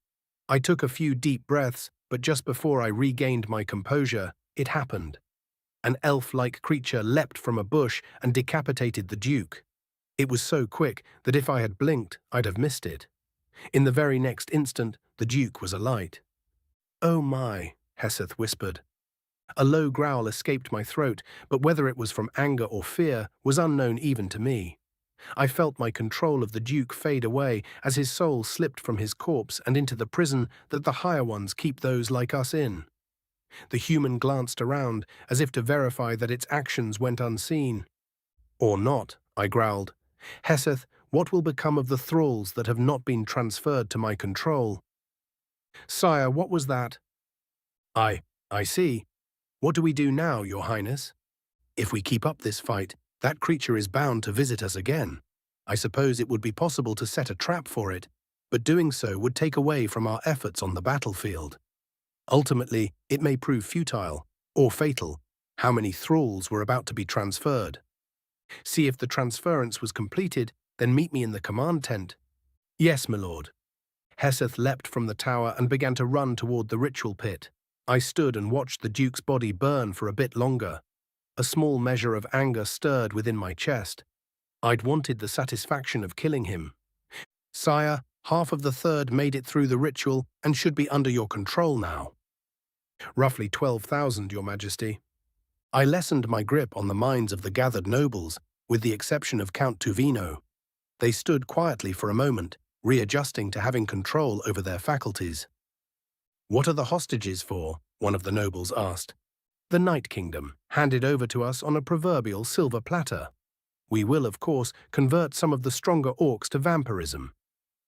I took a few deep breaths, but just before I regained my composure, it happened. An elf-like creature leapt from a bush and decapitated the Duke. It was so quick that if I had blinked, I'd have missed it. In the very next instant, the Duke was alight. "Oh my," Heseth whispered. A low growl escaped my throat, but whether it was from anger or fear was unknown even to me. I felt my control of the Duke fade away as his soul slipped from his corpse and into the prison that the higher ones keep those like us in. The human glanced around, as if to verify that its actions went unseen. "Or not," I growled. "Heseth, what will become of the thralls that have not been transferred to my control?" "Sire, what was that?" I see. What do we do now, Your Highness? If we keep up this fight, that creature is bound to visit us again. I suppose it would be possible to set a trap for it, but doing so would take away from our efforts on the battlefield. Ultimately, it may prove futile, or fatal. How many thralls were about to be transferred? See if the transference was completed, then meet me in the command tent. Yes, my lord. Heseth leapt from the tower and began to run toward the ritual pit. I stood and watched the Duke's body burn for a bit longer. A small measure of anger stirred within my chest. I'd wanted the satisfaction of killing him. "Sire, half of the third made it through the ritual and should be under your control now." "Roughly 12,000, Your Majesty." I lessened my grip on the minds of the gathered nobles, with the exception of Count Tuvino. They stood quietly for a moment, readjusting to having control over their faculties. "What are the hostages for?" one of the nobles asked. "The Night Kingdom, handed over to us on a proverbial silver platter. We will, of course, convert some of the stronger orcs to vampirism.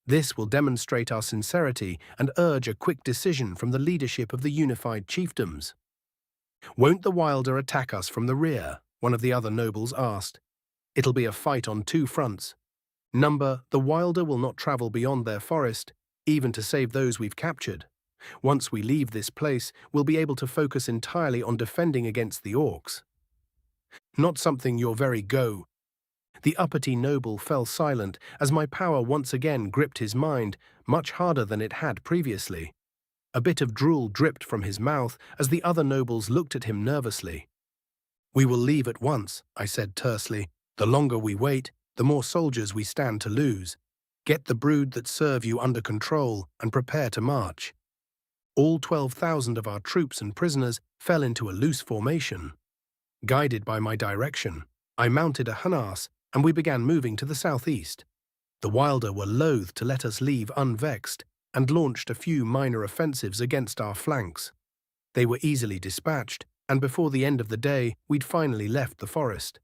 This will demonstrate our sincerity and urge a quick decision from the leadership of the unified chiefdoms." "Won't the Wilder attack us from the rear?" one of the other nobles asked. "It'll be a fight on two fronts. Number, the Wilder will not travel beyond their forest, even to save those we've captured. Once we leave this place, we'll be able to focus entirely on defending against the orcs." "Not something you're very go." The uppity noble fell silent as my power once again gripped his mind, much harder than it had previously. A bit of drool dripped from his mouth as the other nobles looked at him nervously. "We will leave at once," I said tersely. "The longer we wait, the more soldiers we stand to lose. Get the brood that serve you under control and prepare to march." All 12,000 of our troops and prisoners fell into a loose formation. Guided by my direction, I mounted a harnas and we began moving to the southeast. The Wilder were loath to let us leave unvexed and launched a few minor offensives against our flanks. They were easily dispatched, and before the end of the day, we'd finally left the forest.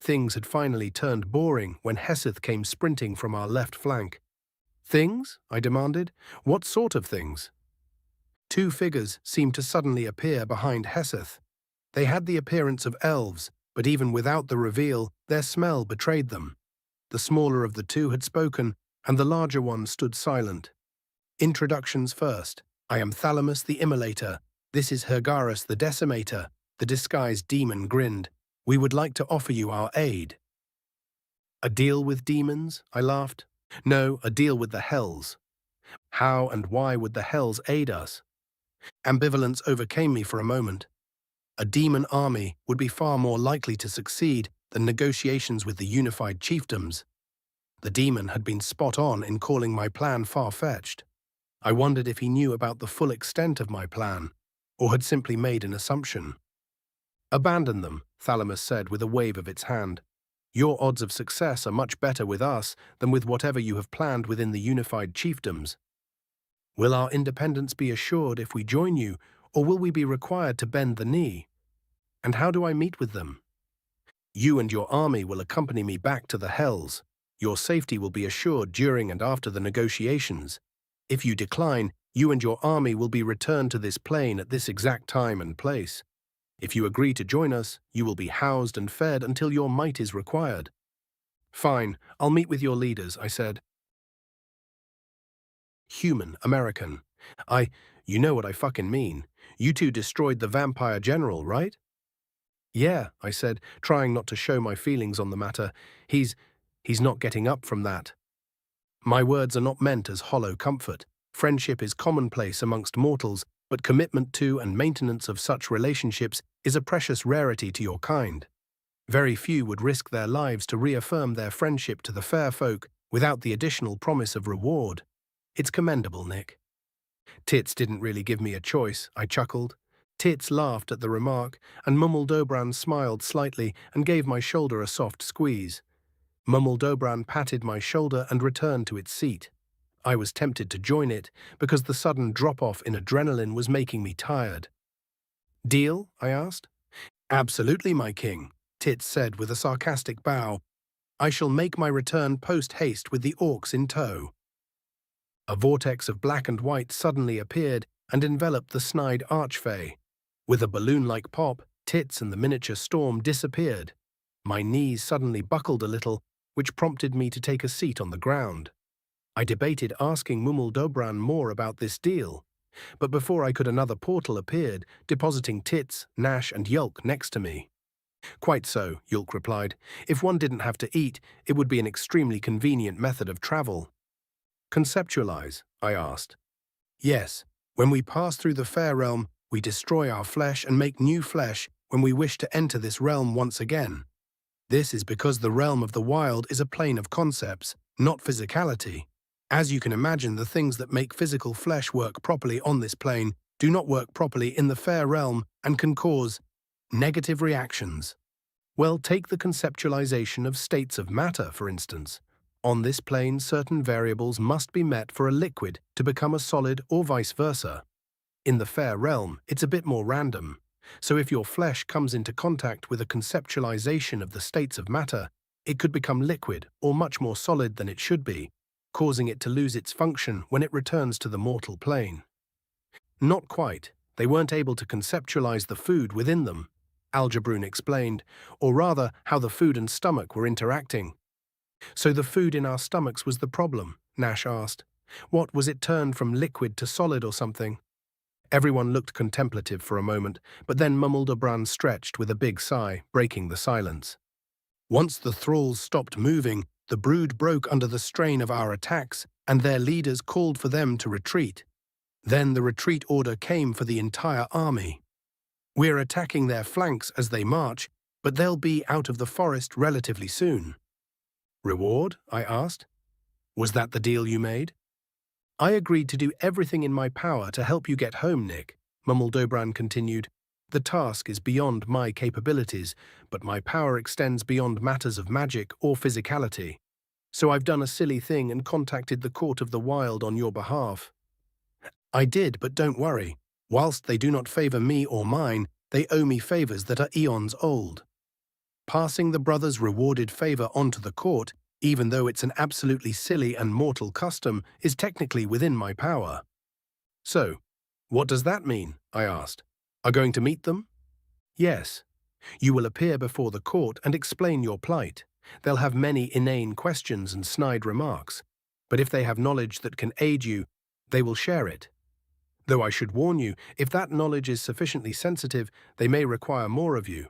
Things had finally turned boring when Heseth came sprinting from our left flank. "Things?" I demanded. "What sort of things?" Two figures seemed to suddenly appear behind Heseth. They had the appearance of elves, but even without the reveal, their smell betrayed them. The smaller of the two had spoken, and the larger one stood silent. Introductions first. I am Thalamus the Immolator. This is Hergarus the Decimator. The disguised demon grinned. "We would like to offer you our aid." "A deal with demons?" I laughed. "No, a deal with the Hells." "How and why would the Hells aid us?" Ambivalence overcame me for a moment. A demon army would be far more likely to succeed than negotiations with the unified chiefdoms. The demon had been spot on in calling my plan far-fetched. I wondered if he knew about the full extent of my plan, or had simply made an assumption. "Abandon them," Thalamus said with a wave of its hand. "Your odds of success are much better with us than with whatever you have planned within the unified chiefdoms." "Will our independence be assured if we join you, Or will we be required to bend the knee? And how do I meet with them? You and your army will accompany me back to the Hells. Your safety will be assured during and after the negotiations. If you decline, you and your army will be returned to this plane at this exact time and place. If you agree to join us, you will be housed and fed until your might is required. Fine, I'll meet with your leaders, I said. Human, American. You know what I fucking mean. You two destroyed the vampire general, right? Yeah, I said, trying not to show my feelings on the matter. He's not getting up from that. My words are not meant as hollow comfort. Friendship is commonplace amongst mortals, but commitment to and maintenance of such relationships is a precious rarity to your kind. Very few would risk their lives to reaffirm their friendship to the fair folk without the additional promise of reward. It's commendable, Nick. Tits didn't really give me a choice, I chuckled. Tits laughed at the remark, and Mummeldobran smiled slightly and gave my shoulder a soft squeeze. Mummeldobran patted my shoulder and returned to its seat. I was tempted to join it, because the sudden drop-off in adrenaline was making me tired. Deal? I asked. Absolutely, my king, Tits said with a sarcastic bow. I shall make my return post-haste with the orcs in tow. A vortex of black and white suddenly appeared and enveloped the snide archfey. With a balloon-like pop, Tits and the miniature storm disappeared. My knees suddenly buckled a little, which prompted me to take a seat on the ground. I debated asking Mummeldobran more about this deal, but before I could another portal appeared, depositing Tits, Nash and Yulk next to me. Quite so, Yulk replied. If one didn't have to eat, it would be an extremely convenient method of travel. Conceptualize, I asked. Yes, when we pass through the fair realm, we destroy our flesh and make new flesh when we wish to enter this realm once again. This is because the realm of the wild is a plane of concepts, not physicality. As you can imagine, the things that make physical flesh work properly on this plane do not work properly in the fair realm and can cause negative reactions. Well, take the conceptualization of states of matter, for instance. On this plane, certain variables must be met for a liquid to become a solid or vice versa. In the fair realm, it's a bit more random. So if your flesh comes into contact with a conceptualization of the states of matter, it could become liquid or much more solid than it should be, causing it to lose its function when it returns to the mortal plane. Not quite. They weren't able to conceptualize the food within them, Algebroon explained, or rather how the food and stomach were interacting. So the food in our stomachs was the problem, Nash asked. What, was it turned from liquid to solid or something? Everyone looked contemplative for a moment, but then Mummeldobran stretched with a big sigh, breaking the silence. Once the thralls stopped moving, the brood broke under the strain of our attacks, and their leaders called for them to retreat. Then the retreat order came for the entire army. We're attacking their flanks as they march, but they'll be out of the forest relatively soon. Reward? I asked. Was that the deal you made? I agreed to do everything in my power to help you get home, Nick, Mummeldobran continued. The task is beyond my capabilities, but my power extends beyond matters of magic or physicality. So I've done a silly thing and contacted the Court of the Wild on your behalf. I did, but don't worry. Whilst they do not favor me or mine, they owe me favors that are eons old. Passing the brothers' rewarded favor on to the court, even though it's an absolutely silly and mortal custom, is technically within my power. So, what does that mean? I asked. Are going to meet them? Yes. You will appear before the court and explain your plight. They'll have many inane questions and snide remarks, but if they have knowledge that can aid you, they will share it. Though I should warn you, if that knowledge is sufficiently sensitive, they may require more of you.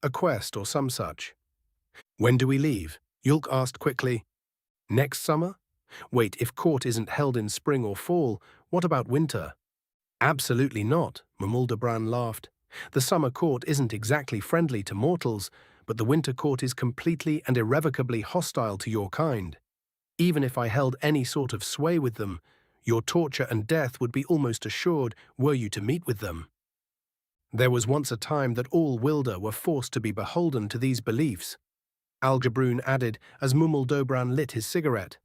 A quest or some such. When do we leave? Yulk asked quickly. Next summer? Wait, if court isn't held in spring or fall, what about winter? Absolutely not, Mummeldobran laughed. The summer court isn't exactly friendly to mortals, but the winter court is completely and irrevocably hostile to your kind. Even if I held any sort of sway with them, your torture and death would be almost assured were you to meet with them. There was once a time that all Wilder were forced to be beholden to these beliefs, Algebroon added as Mummeldobran lit his cigarette.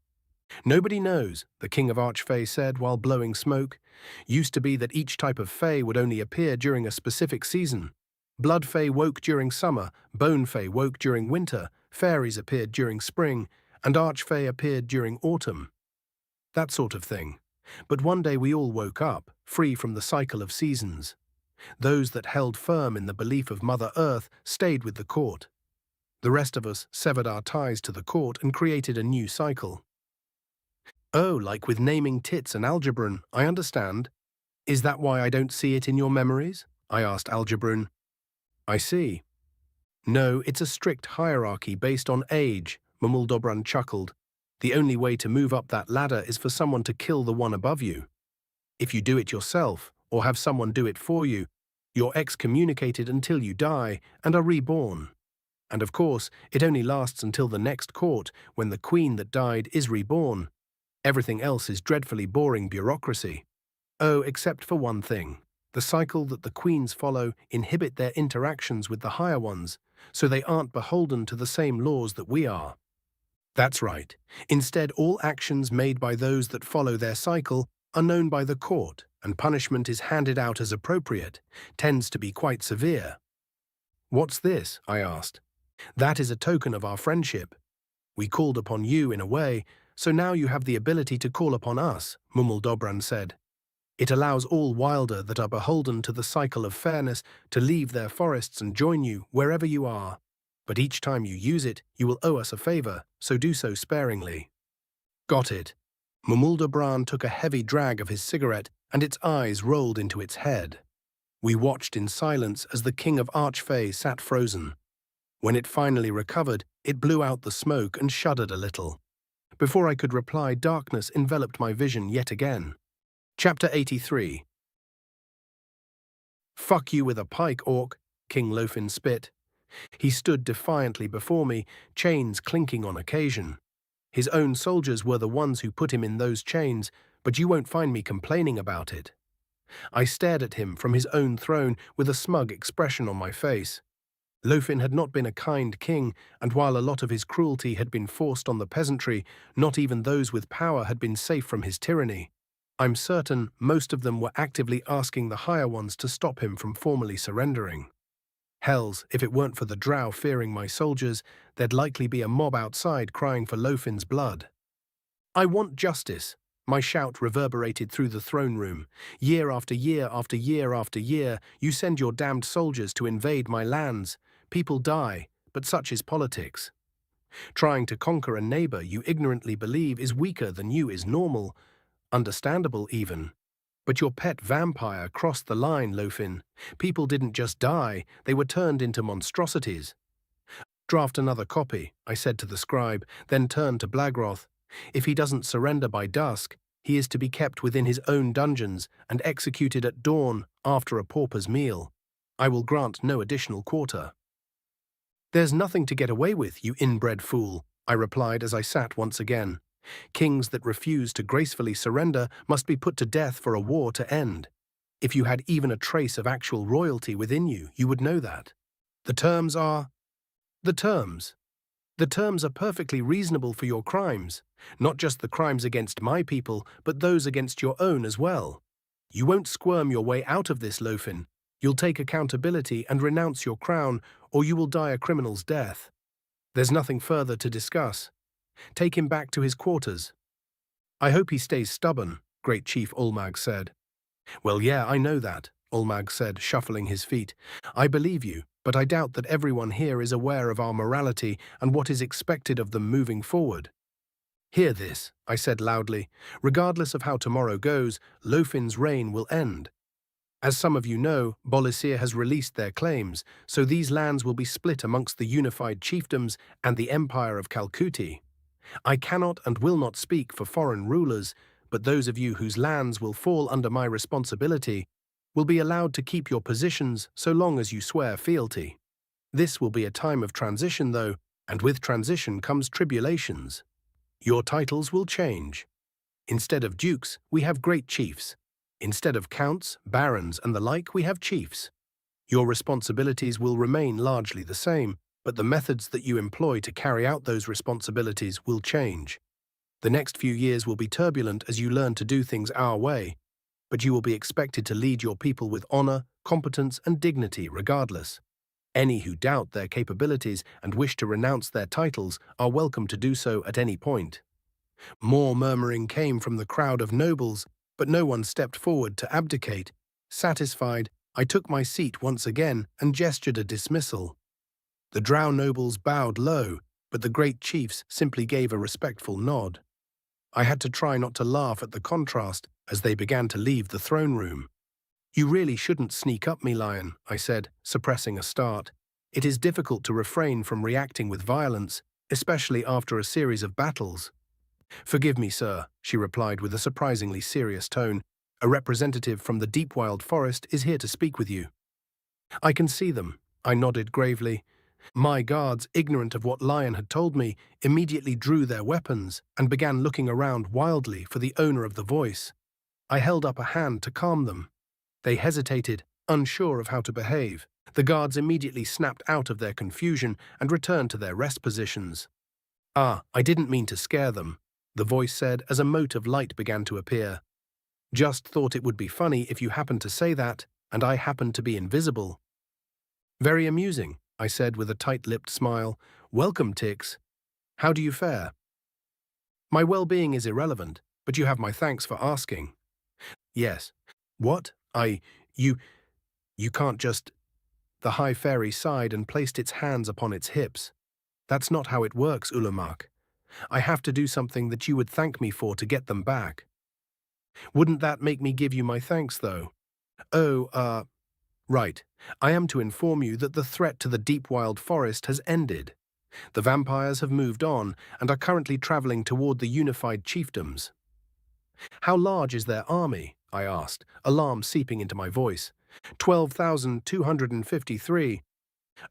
Nobody knows, the king of Archfey said while blowing smoke. Used to be that each type of Fey would only appear during a specific season. Blood Fey woke during summer, Bone Fey woke during winter, Fairies appeared during spring, and Archfey appeared during autumn. That sort of thing. But one day we all woke up, free from the cycle of seasons. Those that held firm in the belief of Mother Earth stayed with the court. The rest of us severed our ties to the court and created a new cycle. Oh, like with naming tits and Algebron, I understand. Is that why I don't see it in your memories? I asked Algebron. I see. No, it's a strict hierarchy based on age, Mumuldobran chuckled. The only way to move up that ladder is for someone to kill the one above you. If you do it yourself, or have someone do it for you, you're excommunicated until you die and are reborn. And of course, it only lasts until the next court, when the queen that died is reborn. Everything else is dreadfully boring bureaucracy. Oh, except for one thing. The cycle that the queens follow inhibit their interactions with the higher ones, so they aren't beholden to the same laws that we are. That's right. Instead, all actions made by those that follow their cycle are known by the court, and punishment is handed out as appropriate, tends to be quite severe. What's this? I asked. That is a token of our friendship. We called upon you in a way, so now you have the ability to call upon us, Mumuldobran said. It allows all Wilder that are beholden to the cycle of fairness to leave their forests and join you wherever you are. But each time you use it, you will owe us a favor, so do so sparingly. Got it. Mumuldobran took a heavy drag of his cigarette, and its eyes rolled into its head. We watched in silence as the king of Archfey sat frozen. When it finally recovered, it blew out the smoke and shuddered a little. Before I could reply, darkness enveloped my vision yet again. Chapter 83. Fuck you with a pike, orc, King Lofin spit. He stood defiantly before me, chains clinking on occasion. His own soldiers were the ones who put him in those chains, but you won't find me complaining about it. I stared at him from his own throne with a smug expression on my face. Lofin had not been a kind king, and while a lot of his cruelty had been forced on the peasantry, not even those with power had been safe from his tyranny. I'm certain most of them were actively asking the higher ones to stop him from formally surrendering. Hells, if it weren't for the drow fearing my soldiers, there'd likely be a mob outside crying for Lofin's blood. I want justice. My shout reverberated through the throne room. Year after year after year after year, you send your damned soldiers to invade my lands. People die, but such is politics. Trying to conquer a neighbor you ignorantly believe is weaker than you is normal, understandable even. But your pet vampire crossed the line, Lofin. People didn't just die, they were turned into monstrosities. Draft another copy, I said to the scribe, then turned to Blagroth. If he doesn't surrender by dusk, he is to be kept within his own dungeons and executed at dawn after a pauper's meal. I will grant no additional quarter. There's nothing to get away with, you inbred fool, I replied as I sat once again. Kings that refuse to gracefully surrender must be put to death for a war to end. If you had even a trace of actual royalty within you, you would know that. The terms are... The terms are perfectly reasonable for your crimes, not just the crimes against my people, but those against your own as well. You won't squirm your way out of this, Lofin. You'll take accountability and renounce your crown, or you will die a criminal's death. There's nothing further to discuss. Take him back to his quarters. I hope he stays stubborn, Great Chief Olmag said. Well, yeah, I know that, Olmag said, shuffling his feet. I believe you, but I doubt that everyone here is aware of our morality and what is expected of them moving forward. Hear this, I said loudly. Regardless of how tomorrow goes, Lofin's reign will end. As some of you know, Bolisir has released their claims, so these lands will be split amongst the unified chiefdoms and the Empire of Kalkuti. I cannot and will not speak for foreign rulers, but those of you whose lands will fall under my responsibility will be allowed to keep your positions so long as you swear fealty. This will be a time of transition, though, and with transition comes tribulations. Your titles will change. Instead of dukes, we have great chiefs. Instead of counts, barons, and the like, we have chiefs. Your responsibilities will remain largely the same, but the methods that you employ to carry out those responsibilities will change. The next few years will be turbulent as you learn to do things our way, but you will be expected to lead your people with honor, competence, and dignity regardless. Any who doubt their capabilities and wish to renounce their titles are welcome to do so at any point. More murmuring came from the crowd of nobles, but no one stepped forward to abdicate. Satisfied, I took my seat once again and gestured a dismissal. The drow nobles bowed low, but the great chiefs simply gave a respectful nod. I had to try not to laugh at the contrast as they began to leave the throne room. "You really shouldn't sneak up me, Lion," I said, suppressing a start. "It is difficult to refrain from reacting with violence, especially after a series of battles." "Forgive me, sir," she replied with a surprisingly serious tone. "A representative from the deep wild forest is here to speak with you." "I can see them," I nodded gravely. My guards, ignorant of what Lion had told me, immediately drew their weapons and began looking around wildly for the owner of the voice. I held up a hand to calm them. They hesitated, unsure of how to behave. The guards immediately snapped out of their confusion and returned to their rest positions. "Ah, I didn't mean to scare them," the voice said as a mote of light began to appear. "Just thought it would be funny if you happened to say that, and I happened to be invisible." "Very amusing," I said with a tight-lipped smile. "Welcome, Tix. How do you fare?" "My well-being is irrelevant, but you have my thanks for asking." "Yes. What? You can't just—" The High Fairy sighed and placed its hands upon its hips. "That's not how it works, Ulamak. I have to do something that you would thank me for to get them back." "Wouldn't that make me give you my thanks, though?" "Oh, right. I am to inform you that the threat to the deep wild forest has ended. The vampires have moved on and are currently traveling toward the unified chiefdoms." "How large is their army?" I asked, alarm seeping into my voice. 12,253.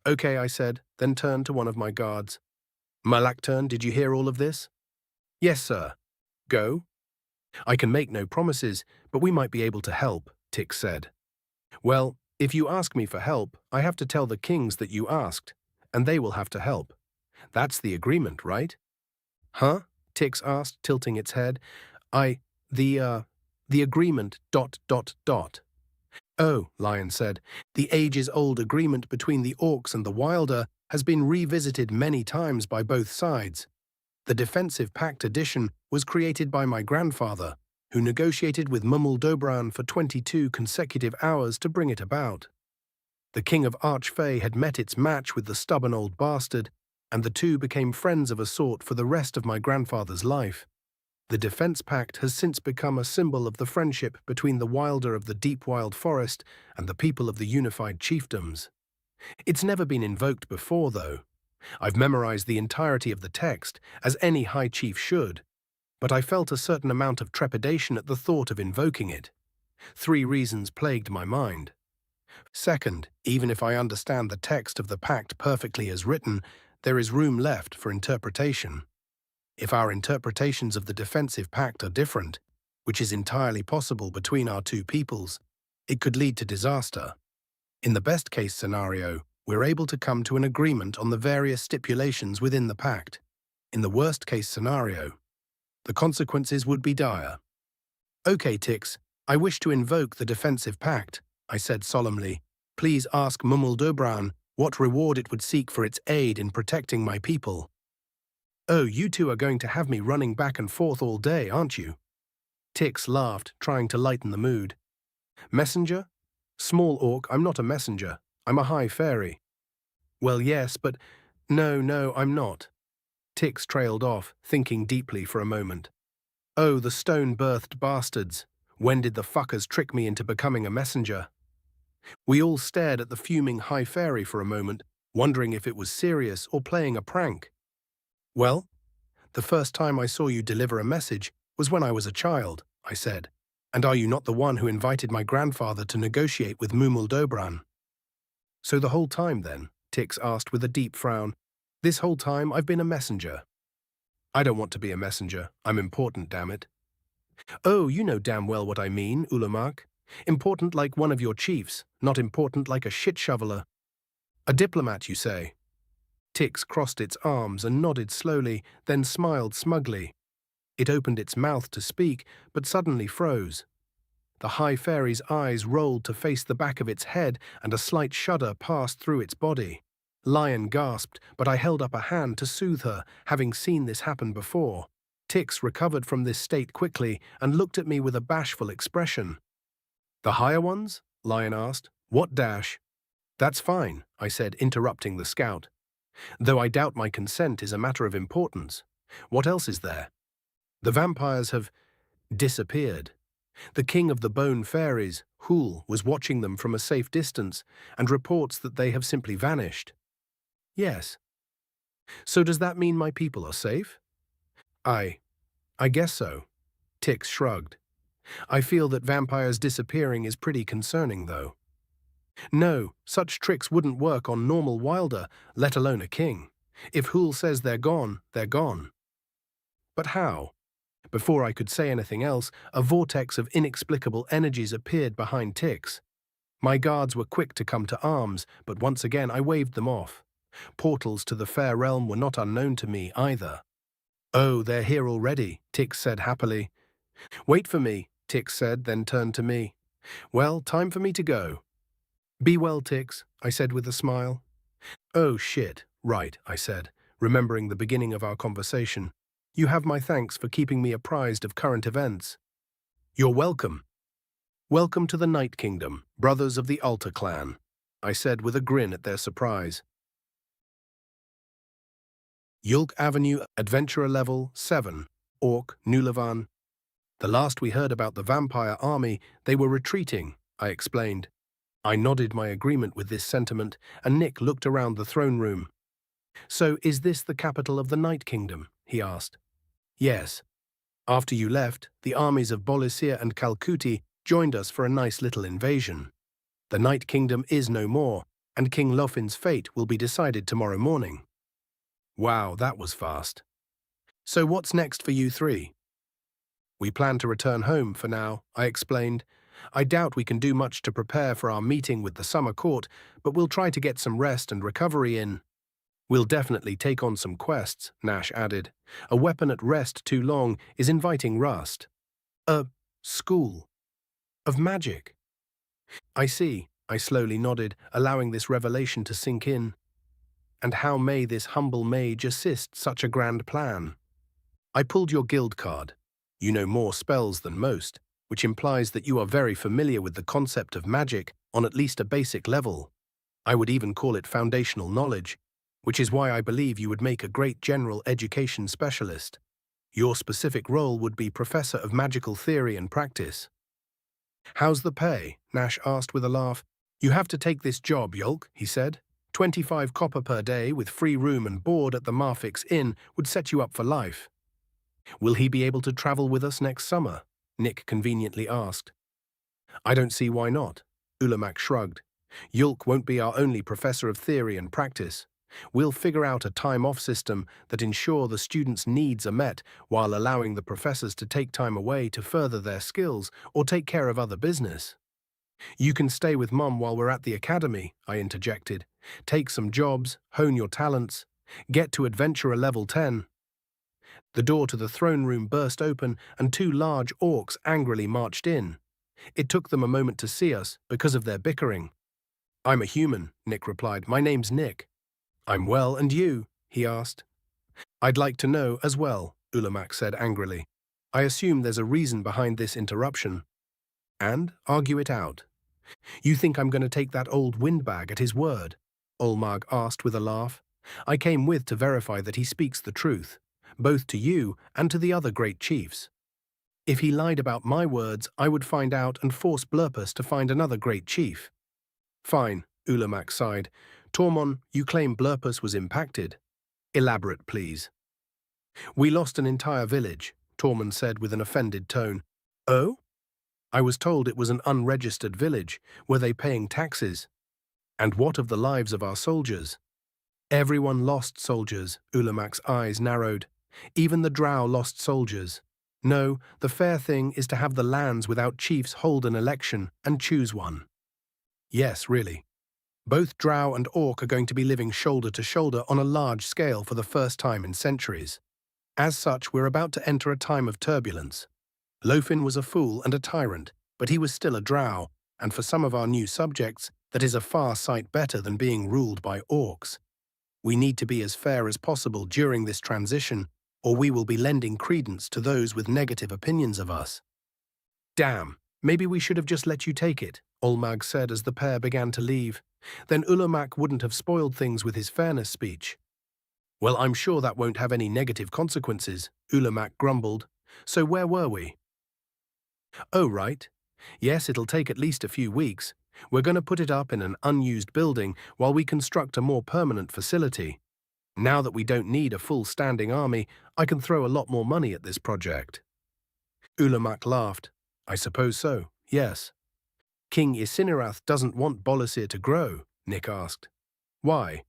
"Okay," I said, then turned to one of my guards. "Malakturn, did you hear all of this?" "Yes, sir." "Go?" "I can make no promises, but we might be able to help," Tix said. "Well, if you ask me for help, I have to tell the kings that you asked, and they will have to help. That's the agreement, right?" "Huh?" Tix asked, tilting its head. The agreement, ... "Oh," Lion said, "the ages-old agreement between the orcs and the Wilder has been revisited many times by both sides. The Defensive Pact edition was created by my grandfather, who negotiated with Mummuldobran for 22 consecutive hours to bring it about. The King of Archfey had met its match with the stubborn old bastard, and the two became friends of a sort for the rest of my grandfather's life. The Defense Pact has since become a symbol of the friendship between the Wilder of the Deep Wild Forest and the people of the unified chiefdoms. It's never been invoked before, though. I've memorized the entirety of the text, as any High Chief should, but I felt a certain amount of trepidation at the thought of invoking it. 3 reasons plagued my mind. Second, even if I understand the text of the pact perfectly as written, there is room left for interpretation. If our interpretations of the Defensive Pact are different, which is entirely possible between our two peoples, it could lead to disaster. In the best-case scenario, we're able to come to an agreement on the various stipulations within the pact. In the worst-case scenario, the consequences would be dire." "Okay, Tix, I wish to invoke the Defensive Pact," I said solemnly. "Please ask Mummuldobran what reward it would seek for its aid in protecting my people." "Oh, you two are going to have me running back and forth all day, aren't you?" Tix laughed, trying to lighten the mood. "Messenger? Small orc, I'm not a messenger. I'm a High Fairy." "Well, yes, but—" No, I'm not." Tix trailed off, thinking deeply for a moment. "Oh, the stone-birthed bastards. When did the fuckers trick me into becoming a messenger?" We all stared at the fuming High Fairy for a moment, wondering if it was serious or playing a prank. "Well, the first time I saw you deliver a message was when I was a child," I said. "And are you not the one who invited my grandfather to negotiate with Mummuldobran?" "So the whole time, then?" Tix asked with a deep frown. "This whole time I've been a messenger." "I don't want to be a messenger. I'm important, damn it." "Oh, you know damn well what I mean, Ulamak. Important like one of your chiefs, not important like a shit-shoveler." "A diplomat, you say?" Tix crossed its arms and nodded slowly, then smiled smugly. It opened its mouth to speak, but suddenly froze. The High Fairy's eyes rolled to face the back of its head, and a slight shudder passed through its body. Lion gasped, but I held up a hand to soothe her, having seen this happen before. Tix recovered from this state quickly and looked at me with a bashful expression. "The higher ones?" Lion asked. "What dash?" "That's fine," I said, interrupting the scout. "Though I doubt my consent is a matter of importance. What else is there?" "The vampires have disappeared. The king of the bone fairies, Hool, was watching them from a safe distance and reports that they have simply vanished." "Yes. So does that mean my people are safe?" I guess so." Tix shrugged. "I feel that vampires disappearing is pretty concerning, though." "No, such tricks wouldn't work on normal wilder, let alone a king. If Hool says they're gone, they're gone." "But how?" Before I could say anything else, a vortex of inexplicable energies appeared behind Tix. My guards were quick to come to arms, but once again I waved them off. Portals to the fair realm were not unknown to me either. "Oh, they're here already," Tix said happily. "Wait for me," Tix said, then turned to me. "Well, time for me to go." "Be well, Tix," I said with a smile. "Oh, shit, right," I said, remembering the beginning of our conversation. "You have my thanks for keeping me apprised of current events." "You're welcome." "Welcome to the Night Kingdom, brothers of the Altar clan," I said with a grin at their surprise. Yulk Avenue, Adventurer Level 7, Orc, Nulavan. "The last we heard about the vampire army, they were retreating," I explained. I nodded my agreement with this sentiment, and Nick looked around the throne room. "So is this the capital of the Night Kingdom?" he asked. "Yes. After you left, the armies of Bolisir and Kalkuti joined us for a nice little invasion. The Night Kingdom is no more, and King Lofin's fate will be decided tomorrow morning." Wow, that was fast. "So what's next for you three?" "We plan to return home for now," I explained. "I doubt we can do much to prepare for our meeting with the summer court, but we'll try to get some rest and recovery in." "We'll definitely take on some quests," Nash added. "A weapon at rest too long is inviting rust." "A school of magic." "I see," I slowly nodded, allowing this revelation to sink in. "And how may this humble mage assist such a grand plan?" "I pulled your guild card. You know more spells than most, which implies that you are very familiar with the concept of magic on at least a basic level. I would even call it foundational knowledge, which is why I believe you would make a great general education specialist. Your specific role would be Professor of Magical Theory and Practice." "How's the pay?" Nash asked with a laugh. "You have to take this job, Yulk," he said. 25 copper per day with free room and board at the Marfix Inn would set you up for life." "Will he be able to travel with us next summer?" Nick conveniently asked. "I don't see why not," Ulamak shrugged. "Yulk won't be our only professor of theory and practice. We'll figure out a time-off system that ensure the students' needs are met while allowing the professors to take time away to further their skills or take care of other business." "You can stay with Mum while we're at the academy," I interjected. "Take some jobs, hone your talents, get to Adventurer Level 10. The door to the throne room burst open and two large orcs angrily marched in. It took them a moment to see us because of their bickering. "I'm a human," Nick replied. "My name's Nick." "I'm well, and you?" he asked. "I'd like to know as well," Ulamak said angrily. "I assume there's a reason behind this interruption." "And argue it out." "You think I'm going to take that old windbag at his word?" Olmag asked with a laugh. "I came with to verify that he speaks the truth, both to you and to the other great chiefs. If he lied about my words, I would find out and force Blurpus to find another great chief." "Fine," Ulamak sighed. "Tormon, you claim Blurpus was impacted. Elaborate, please." "We lost an entire village," Tormon said with an offended tone. "Oh? I was told it was an unregistered village. Were they paying taxes? And what of the lives of our soldiers?" "Everyone lost soldiers," Ulamak's eyes narrowed. "Even the drow lost soldiers. No, the fair thing is to have the lands without chiefs hold an election and choose one." "Yes, really. Both drow and orc are going to be living shoulder to shoulder on a large scale for the first time in centuries. As such, we're about to enter a time of turbulence. Lofin was a fool and a tyrant, but he was still a drow, and for some of our new subjects, that is a far sight better than being ruled by orcs. We need to be as fair as possible during this transition, or we will be lending credence to those with negative opinions of us. Damn, maybe we should have just let you take it, Olmag said as the pair began to leave. Then Ulamak wouldn't have spoiled things with his fairness speech. Well, I'm sure that won't have any negative consequences, Ulamak grumbled. So where were we? Oh, right. Yes, it'll take at least a few weeks. We're going to put it up in an unused building while we construct a more permanent facility. Now that we don't need a full standing army, I can throw a lot more money at this project. Ulamak laughed. I suppose so, yes. King Isinerath doesn't want Bolasir to grow, Nick asked. Why?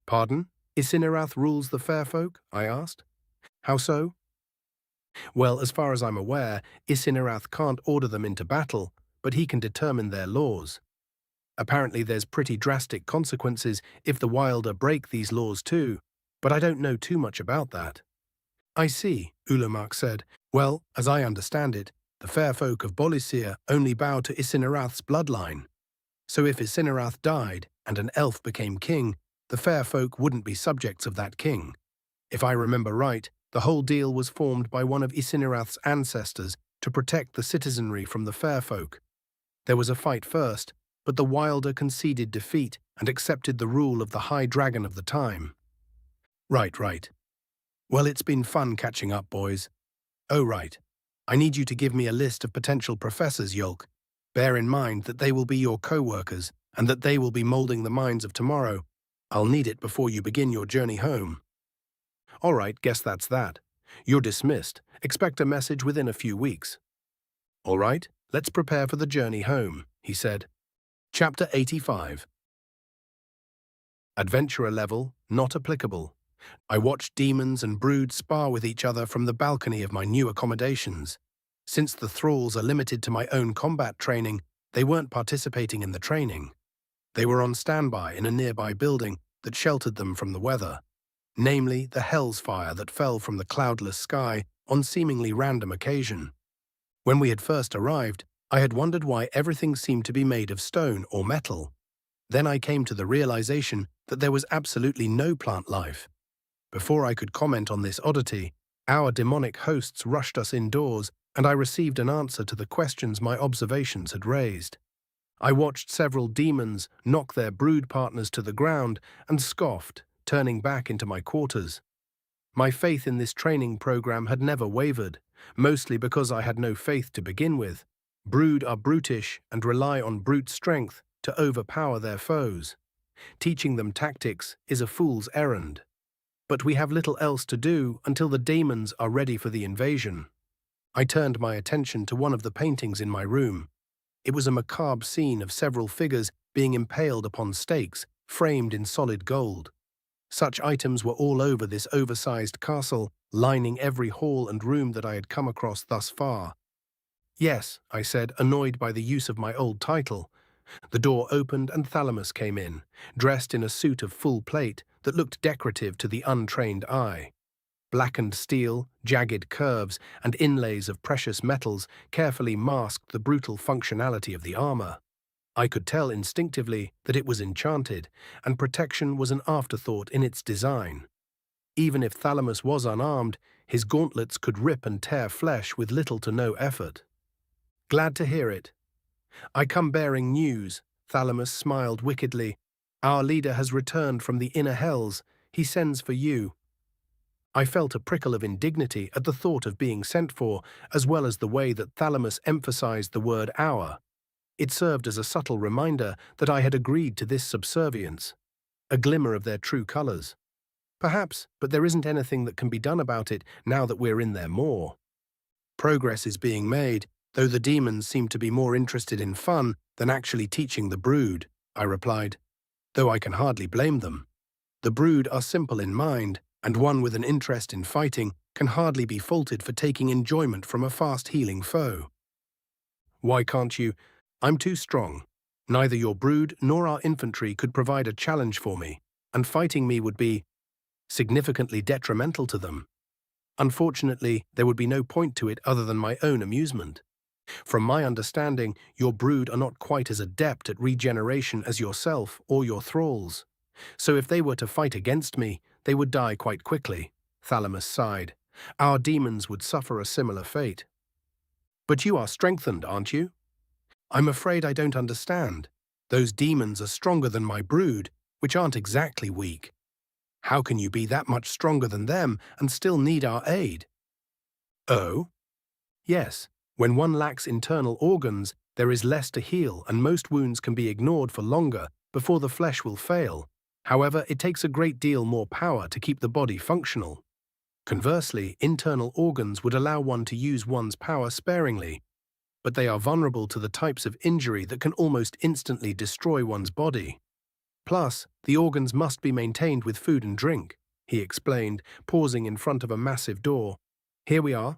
Pardon? Isinerath rules the fair folk? I asked. How so? Well, as far as I'm aware, Isinerath can't order them into battle, but he can determine their laws. Apparently there's pretty drastic consequences if the Wilder break these laws too, but I don't know too much about that. I see, Ulamak said. Well, as I understand it, the fair folk of Bolasir only bow to Isinerath's bloodline. So if Isinerath died and an elf became king, the fair folk wouldn't be subjects of that king. If I remember right, the whole deal was formed by one of Isinerath's ancestors to protect the citizenry from the fair folk. There was a fight first, but the Wilder conceded defeat and accepted the rule of the High Dragon of the time. Right. Well, it's been fun catching up, boys. Oh, right. I need you to give me a list of potential professors, Yolk. Bear in mind that they will be your co-workers and that they will be molding the minds of tomorrow. I'll need it before you begin your journey home. All right, guess that's that. You're dismissed. Expect a message within a few weeks. All right, let's prepare for the journey home, he said. Chapter 85. Adventurer level, not applicable. I watched demons and broods spar with each other from the balcony of my new accommodations. Since the thralls are limited to my own combat training, they weren't participating in the training. They were on standby in a nearby building that sheltered them from the weather, namely the hell's fire that fell from the cloudless sky on seemingly random occasion. When we had first arrived, I had wondered why everything seemed to be made of stone or metal. Then I came to the realization that there was absolutely no plant life. Before I could comment on this oddity, our demonic hosts rushed us indoors, and I received an answer to the questions my observations had raised. I watched several demons knock their brood partners to the ground and scoffed, turning back into my quarters. My faith in this training program had never wavered, mostly because I had no faith to begin with. Brood are brutish and rely on brute strength to overpower their foes. Teaching them tactics is a fool's errand. But we have little else to do until the demons are ready for the invasion. I turned my attention to one of the paintings in my room. It was a macabre scene of several figures being impaled upon stakes, framed in solid gold. Such items were all over this oversized castle, lining every hall and room that I had come across thus far. Yes, I said, annoyed by the use of my old title. The door opened and Thalamus came in, dressed in a suit of full plate that looked decorative to the untrained eye. Blackened steel, jagged curves, and inlays of precious metals carefully masked the brutal functionality of the armor. I could tell instinctively that it was enchanted, and protection was an afterthought in its design. Even if Thalamus was unarmed, his gauntlets could rip and tear flesh with little to no effort. Glad to hear it. I come bearing news, Thalamus smiled wickedly. Our leader has returned from the inner hells. He sends for you. I felt a prickle of indignity at the thought of being sent for, as well as the way that Thalamus emphasized the word our. It served as a subtle reminder that I had agreed to this subservience. A glimmer of their true colors. Perhaps, but there isn't anything that can be done about it now that we're in their maw. Progress is being made, though the demons seem to be more interested in fun than actually teaching the brood, I replied, though I can hardly blame them. The brood are simple in mind, and one with an interest in fighting can hardly be faulted for taking enjoyment from a fast-healing foe. Why can't you? I'm too strong. Neither your brood nor our infantry could provide a challenge for me, and fighting me would be significantly detrimental to them. Unfortunately, there would be no point to it other than my own amusement. From my understanding, your brood are not quite as adept at regeneration as yourself or your thralls. So if they were to fight against me, they would die quite quickly. Thalamus sighed. Our demons would suffer a similar fate. But you are strengthened, aren't you? I'm afraid I don't understand. Those demons are stronger than my brood, which aren't exactly weak. How can you be that much stronger than them and still need our aid? Oh? Yes. When one lacks internal organs, there is less to heal and most wounds can be ignored for longer before the flesh will fail. However, it takes a great deal more power to keep the body functional. Conversely, internal organs would allow one to use one's power sparingly, but they are vulnerable to the types of injury that can almost instantly destroy one's body. Plus, the organs must be maintained with food and drink, he explained, pausing in front of a massive door. Here we are.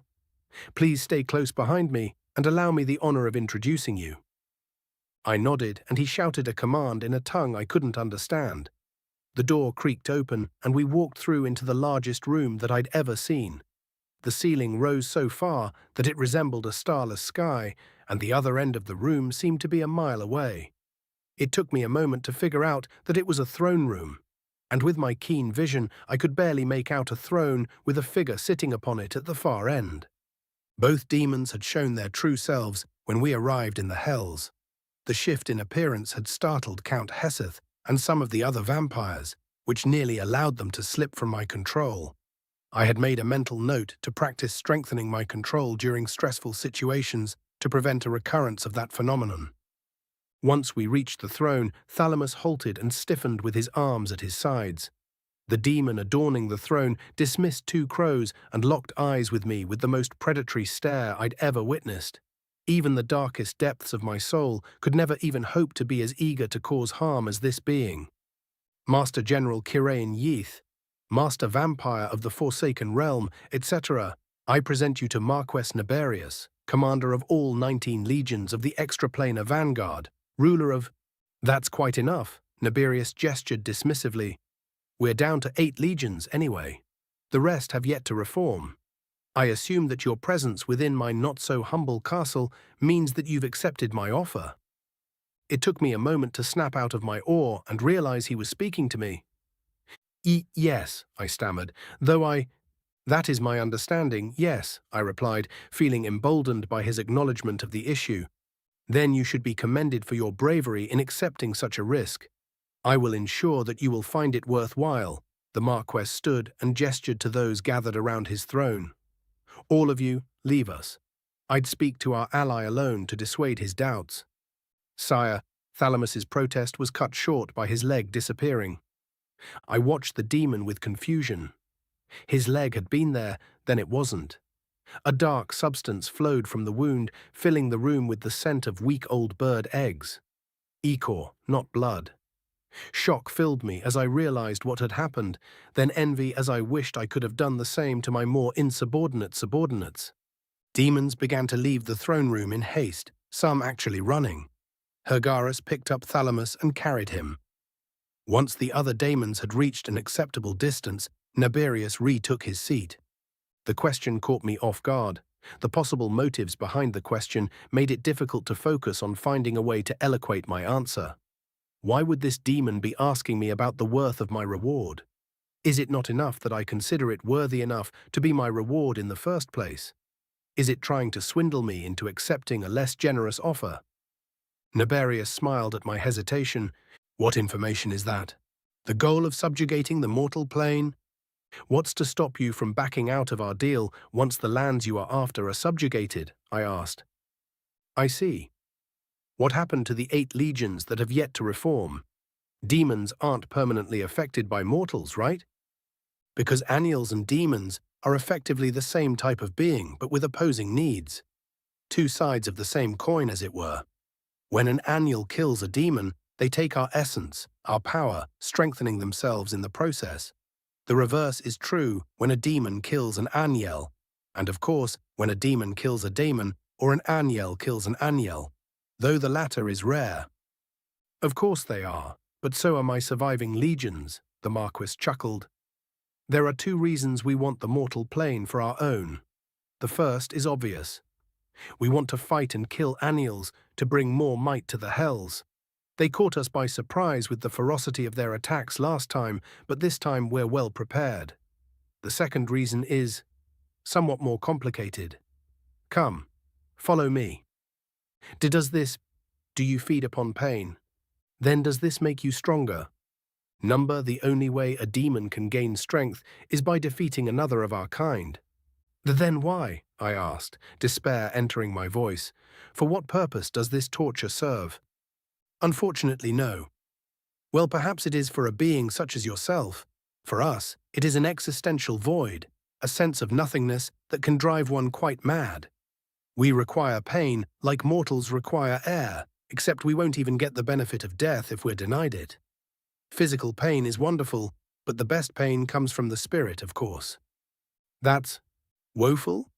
Please stay close behind me and allow me the honor of introducing you. I nodded and he shouted a command in a tongue I couldn't understand. The door creaked open and we walked through into the largest room that I'd ever seen. The ceiling rose so far that it resembled a starless sky, and the other end of the room seemed to be a mile away. It took me a moment to figure out that it was a throne room, and with my keen vision I could barely make out a throne with a figure sitting upon it at the far end. Both demons had shown their true selves when we arrived in the Hells. The shift in appearance had startled Count Heseth and some of the other vampires, which nearly allowed them to slip from my control. I had made a mental note to practice strengthening my control during stressful situations to prevent a recurrence of that phenomenon. Once we reached the throne, Thalamus halted and stiffened with his arms at his sides. The demon adorning the throne dismissed two crows and locked eyes with me with the most predatory stare I'd ever witnessed. Even the darkest depths of my soul could never even hope to be as eager to cause harm as this being. Master General Kirain Yeath, Master Vampire of the Forsaken Realm, etc., I present you to Marquess Naberius, commander of all 19 legions of the Extraplanar Vanguard, ruler of— That's quite enough, Naberius gestured dismissively. We're down to 8 legions anyway. The rest have yet to reform. I assume that your presence within my not-so-humble castle means that you've accepted my offer. It took me a moment to snap out of my awe and realize he was speaking to me. Yes, I stammered, That is my understanding, yes, I replied, feeling emboldened by his acknowledgement of the issue. Then you should be commended for your bravery in accepting such a risk. I will ensure that you will find it worthwhile. The Marquess stood and gestured to those gathered around his throne. All of you, leave us. I'd speak to our ally alone to dissuade his doubts. Sire, Thalamus's protest was cut short by his leg disappearing. I watched the demon with confusion. His leg had been there, then it wasn't. A dark substance flowed from the wound, filling the room with the scent of weak old bird eggs. Ichor, not blood. Shock filled me as I realized what had happened, then envy as I wished I could have done the same to my more insubordinate subordinates. Demons began to leave the throne room in haste, some actually running. Hergarus picked up Thalamus and carried him. Once the other daemons had reached an acceptable distance, Naberius retook his seat. The question caught me off guard. The possible motives behind the question made it difficult to focus on finding a way to eloquate my answer. Why would this demon be asking me about the worth of my reward? Is it not enough that I consider it worthy enough to be my reward in the first place? Is it trying to swindle me into accepting a less generous offer? Naberius smiled at my hesitation. What information is that? The goal of subjugating the mortal plane? What's to stop you from backing out of our deal once the lands you are after are subjugated? I asked. I see. What happened to the 8 legions that have yet to reform? Demons aren't permanently affected by mortals, right? Because annuals and demons are effectively the same type of being, but with opposing needs. 2 sides of the same coin, as it were. When an annual kills a demon, they take our essence, our power, strengthening themselves in the process. The reverse is true when a demon kills an annual, and of course, when a demon kills a daemon or an annual kills an annual, though the latter is rare. Of course they are, but so are my surviving legions, the Marquis chuckled. There are two reasons we want the mortal plane for our own. The first is obvious. We want to fight and kill Anials to bring more might to the hells. They caught us by surprise with the ferocity of their attacks last time, but this time we're well prepared. The second reason is somewhat more complicated. Come, follow me. Do you feed upon pain? Then does this make you stronger? The only way a demon can gain strength is by defeating another of our kind. Then why? I asked, despair entering my voice. For what purpose does this torture serve? Unfortunately, no. Well, perhaps it is for a being such as yourself. For us, it is an existential void, a sense of nothingness that can drive one quite mad. We require pain like mortals require air, except we won't even get the benefit of death if we're denied it. Physical pain is wonderful, but the best pain comes from the spirit, of course. That's woeful?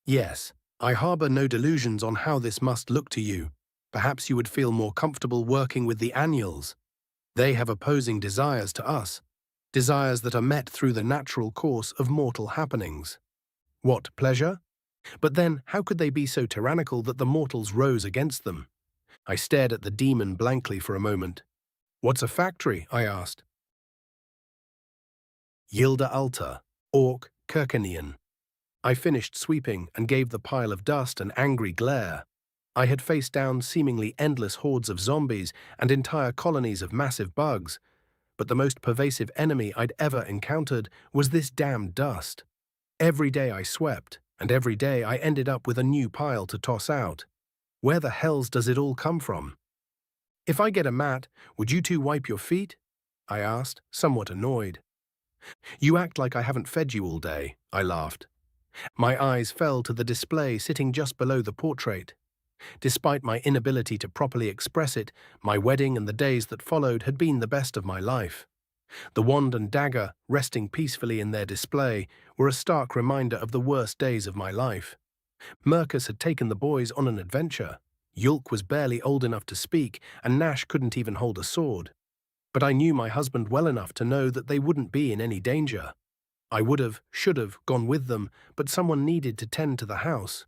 Yes, I harbor no delusions on how this must look to you. Perhaps you would feel more comfortable working with the Annuals. They have opposing desires to us, desires that are met through the natural course of mortal happenings. What, pleasure? But then, how could they be so tyrannical that the mortals rose against them? I stared at the demon blankly for a moment. What's a factory? I asked. Yilda Alta, Orc, Kirkanian. I finished sweeping and gave the pile of dust an angry glare. I had faced down seemingly endless hordes of zombies and entire colonies of massive bugs, but the most pervasive enemy I'd ever encountered was this damned dust. Every day I swept, and every day I ended up with a new pile to toss out. Where the hells does it all come from? If I get a mat, would you two wipe your feet? I asked, somewhat annoyed. You act like I haven't fed you all day, I laughed. My eyes fell to the display sitting just below the portrait. Despite my inability to properly express it, my wedding and the days that followed had been the best of my life. The wand and dagger, resting peacefully in their display, were a stark reminder of the worst days of my life. Mercus had taken the boys on an adventure. Yulk was barely old enough to speak, and Nash couldn't even hold a sword. But I knew my husband well enough to know that they wouldn't be in any danger. I should have, gone with them, but someone needed to tend to the house.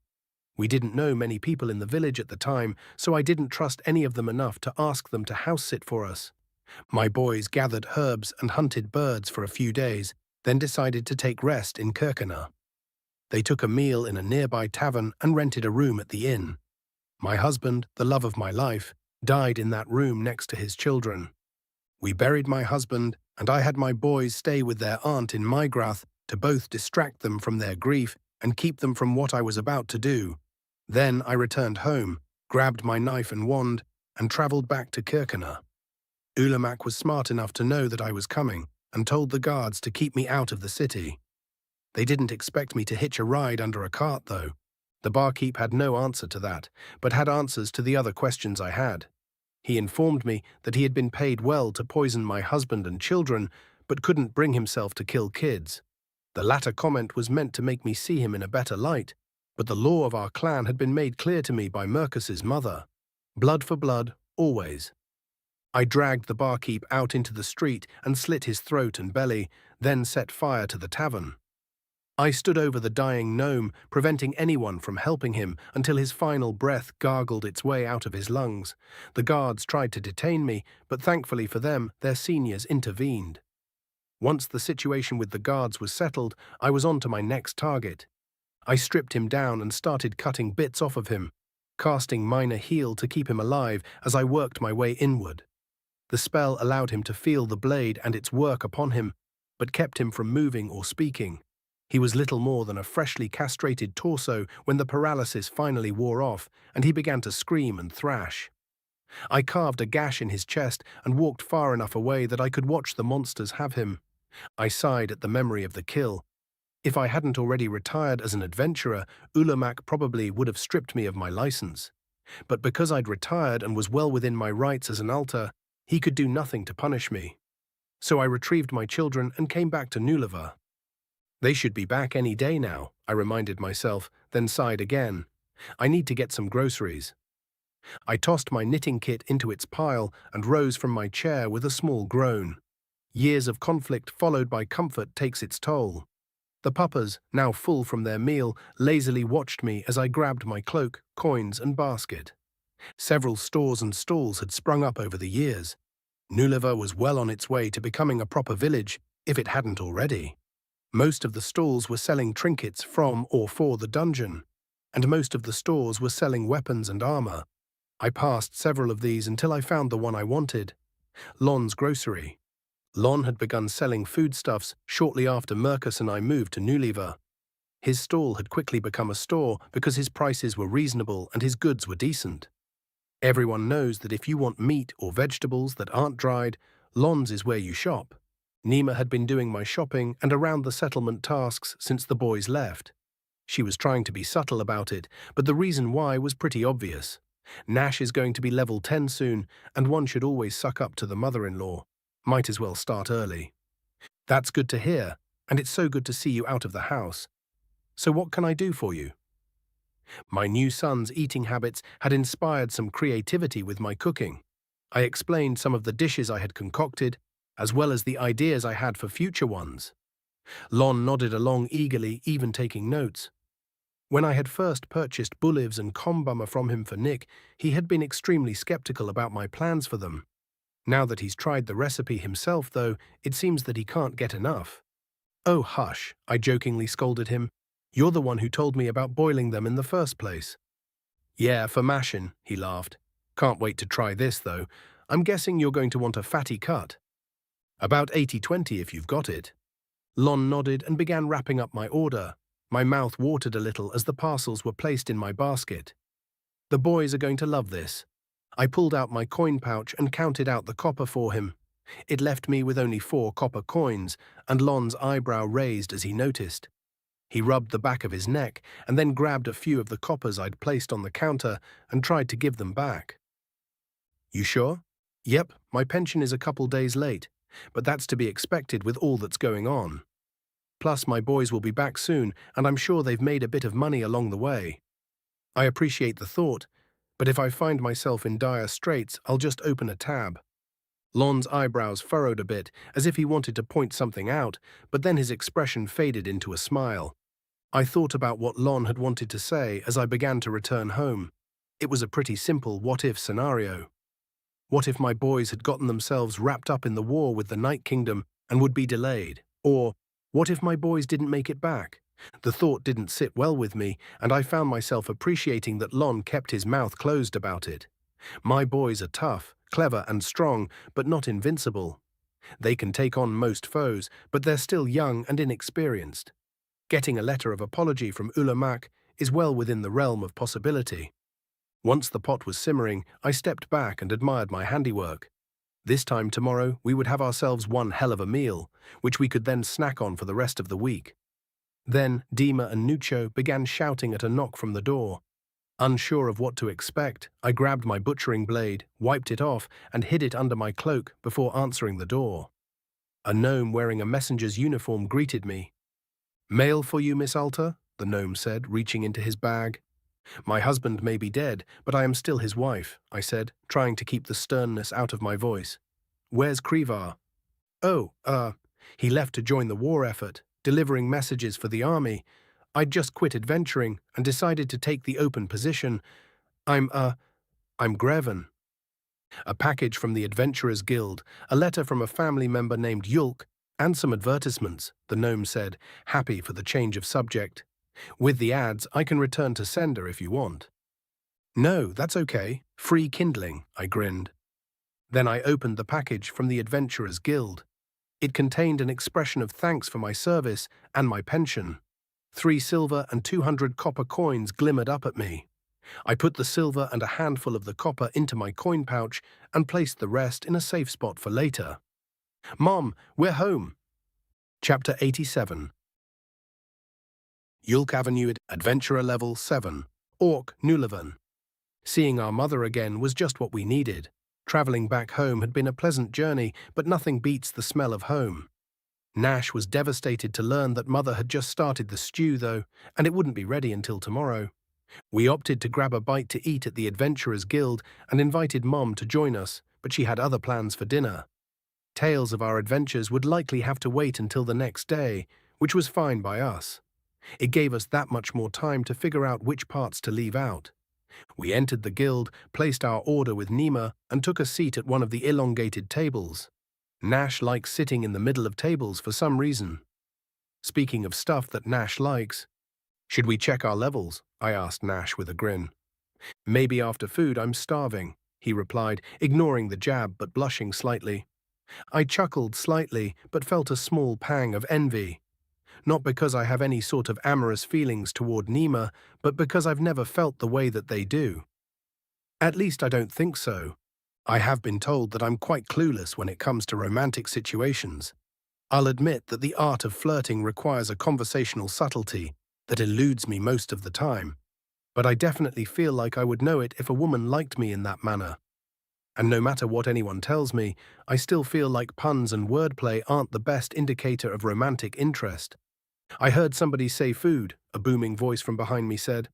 We didn't know many people in the village at the time, so I didn't trust any of them enough to ask them to house-sit for us. My boys gathered herbs and hunted birds for a few days, then decided to take rest in Kirkana. They took a meal in a nearby tavern and rented a room at the inn. My husband, the love of my life, died in that room next to his children. We buried my husband, and I had my boys stay with their aunt in Mygrath to both distract them from their grief and keep them from what I was about to do. Then I returned home, grabbed my knife and wand, and travelled back to Kirkana. Ulamak was smart enough to know that I was coming and told the guards to keep me out of the city. They didn't expect me to hitch a ride under a cart, though. The barkeep had no answer to that, but had answers to the other questions I had. He informed me that he had been paid well to poison my husband and children, but couldn't bring himself to kill kids. The latter comment was meant to make me see him in a better light, but the law of our clan had been made clear to me by Mercus's mother. Blood for blood, always. I dragged the barkeep out into the street and slit his throat and belly, then set fire to the tavern. I stood over the dying gnome, preventing anyone from helping him until his final breath gargled its way out of his lungs. The guards tried to detain me, but thankfully for them, their seniors intervened. Once the situation with the guards was settled, I was on to my next target. I stripped him down and started cutting bits off of him, casting minor heal to keep him alive as I worked my way inward. The spell allowed him to feel the blade and its work upon him, but kept him from moving or speaking. He was little more than a freshly castrated torso when the paralysis finally wore off, and he began to scream and thrash. I carved a gash in his chest and walked far enough away that I could watch the monsters have him. I sighed at the memory of the kill. If I hadn't already retired as an adventurer, Ulamak probably would have stripped me of my license. But because I'd retired and was well within my rights as an altar, he could do nothing to punish me. So I retrieved my children and came back to Nulava. They should be back any day now, I reminded myself, then sighed again. I need to get some groceries. I tossed my knitting kit into its pile and rose from my chair with a small groan. Years of conflict followed by comfort takes its toll. The puppers, now full from their meal, lazily watched me as I grabbed my cloak, coins, and basket. Several stores and stalls had sprung up over the years. Nuliver was well on its way to becoming a proper village, if it hadn't already. Most of the stalls were selling trinkets from or for the dungeon, and most of the stores were selling weapons and armor. I passed several of these until I found the one I wanted, Lon's grocery. Lon had begun selling foodstuffs shortly after Mercus and I moved to Nuliver. His stall had quickly become a store because his prices were reasonable and his goods were decent. Everyone knows that if you want meat or vegetables that aren't dried, Lon's is where you shop. Nima had been doing my shopping and around the settlement tasks since the boys left. She was trying to be subtle about it, but the reason why was pretty obvious. Nash is going to be level 10 soon, and one should always suck up to the mother-in-law. Might as well start early. That's good to hear, and it's so good to see you out of the house. So what can I do for you? My new son's eating habits had inspired some creativity with my cooking. I explained some of the dishes I had concocted, as well as the ideas I had for future ones. Lon nodded along eagerly, even taking notes. When I had first purchased bullivs and combummer from him for Nick, he had been extremely skeptical about my plans for them. Now that he's tried the recipe himself, though, it seems that he can't get enough. Oh, hush, I jokingly scolded him. You're the one who told me about boiling them in the first place. Yeah, for mashin', he laughed. Can't wait to try this, though. I'm guessing you're going to want a fatty cut. About 80-20 if you've got it. Lon nodded and began wrapping up my order. My mouth watered a little as the parcels were placed in my basket. The boys are going to love this. I pulled out my coin pouch and counted out the copper for him. It left me with only 4 copper coins, and Lon's eyebrow raised as he noticed. He rubbed the back of his neck and then grabbed a few of the coppers I'd placed on the counter and tried to give them back. You sure? Yep, my pension is a couple days late, but that's to be expected with all that's going on. Plus, my boys will be back soon, and I'm sure they've made a bit of money along the way. I appreciate the thought, but if I find myself in dire straits, I'll just open a tab. Lon's eyebrows furrowed a bit, as if he wanted to point something out, but then his expression faded into a smile. I thought about what Lon had wanted to say as I began to return home. It was a pretty simple what-if scenario. What if my boys had gotten themselves wrapped up in the war with the Night Kingdom and would be delayed? Or, what if my boys didn't make it back? The thought didn't sit well with me, and I found myself appreciating that Lon kept his mouth closed about it. My boys are tough, clever and strong, but not invincible. They can take on most foes, but they're still young and inexperienced. Getting a letter of apology from Ulamak is well within the realm of possibility. Once the pot was simmering, I stepped back and admired my handiwork. This time tomorrow, we would have ourselves one hell of a meal, which we could then snack on for the rest of the week. Then Dima and Nucho began shouting at a knock from the door. Unsure of what to expect, I grabbed my butchering blade, wiped it off, and hid it under my cloak before answering the door. A gnome wearing a messenger's uniform greeted me. "Mail for you, Miss Alta," the gnome said, reaching into his bag. "My husband may be dead, but I am still his wife," I said, trying to keep the sternness out of my voice. "Where's Krivar?" "Oh, he left to join the war effort, delivering messages for the army. I'd just quit adventuring and decided to take the open position. I'm Greven." A package from the Adventurers Guild, a letter from a family member named Yulk, and some advertisements, the gnome said, happy for the change of subject. "With the ads, I can return to sender if you want." "No, that's okay. Free kindling," I grinned. Then I opened the package from the Adventurers Guild. It contained an expression of thanks for my service and my pension. 3 silver and 200 copper coins glimmered up at me. I put the silver and a handful of the copper into my coin pouch and placed the rest in a safe spot for later. "Mom, we're home." Chapter 87. Yulk Avenue, Adventurer Level 7, Orc, Nulivan. Seeing our mother again was just what we needed. Traveling back home had been a pleasant journey, but nothing beats the smell of home. Nash was devastated to learn that Mother had just started the stew, though, and it wouldn't be ready until tomorrow. We opted to grab a bite to eat at the Adventurers Guild and invited Mom to join us, but she had other plans for dinner. Tales of our adventures would likely have to wait until the next day, which was fine by us. It gave us that much more time to figure out which parts to leave out. We entered the guild, placed our order with Nima, and took a seat at one of the elongated tables. Nash likes sitting in the middle of tables for some reason. Speaking of stuff that Nash likes, should we check our levels? I asked Nash with a grin. Maybe after food, I'm starving, he replied, ignoring the jab but blushing slightly. I chuckled slightly but felt a small pang of envy. Not because I have any sort of amorous feelings toward Nima, but because I've never felt the way that they do. At least I don't think so. I have been told that I'm quite clueless when it comes to romantic situations. I'll admit that the art of flirting requires a conversational subtlety that eludes me most of the time, but I definitely feel like I would know it if a woman liked me in that manner. And no matter what anyone tells me, I still feel like puns and wordplay aren't the best indicator of romantic interest. I heard somebody say food, a booming voice from behind me said.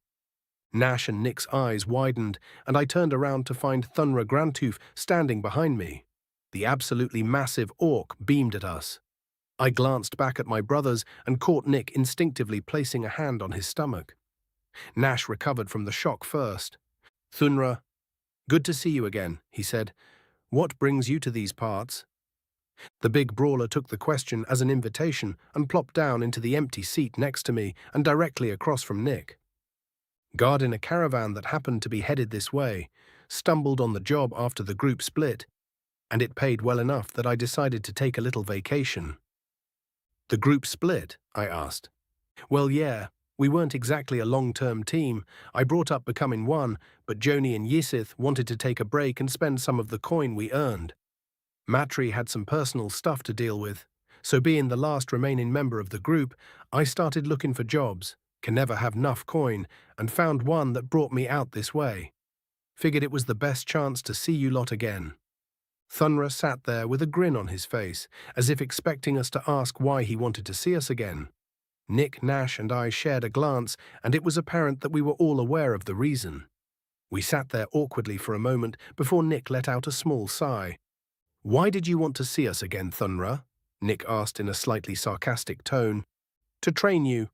Nash and Nick's eyes widened, and I turned around to find Thunra Grantooth standing behind me. The absolutely massive orc beamed at us. I glanced back at my brothers and caught Nick instinctively placing a hand on his stomach. Nash recovered from the shock first. Thunra, good to see you again, he said. What brings you to these parts? The big brawler took the question as an invitation and plopped down into the empty seat next to me and directly across from Nick. Guarding a caravan that happened to be headed this way, stumbled on the job after the group split, and it paid well enough that I decided to take a little vacation. The group split? I asked. Well, yeah, we weren't exactly a long-term team. I brought up becoming one, but Joni and Yisith wanted to take a break and spend some of the coin we earned. Matri had some personal stuff to deal with, so being the last remaining member of the group, I started looking for jobs, can never have enough coin, and found one that brought me out this way. Figured it was the best chance to see you lot again. Thunra sat there with a grin on his face, as if expecting us to ask why he wanted to see us again. Nick, Nash, and I shared a glance, and it was apparent that we were all aware of the reason. We sat there awkwardly for a moment before Nick let out a small sigh. Why did you want to see us again, Thunra? Nick asked in a slightly sarcastic tone. To train you.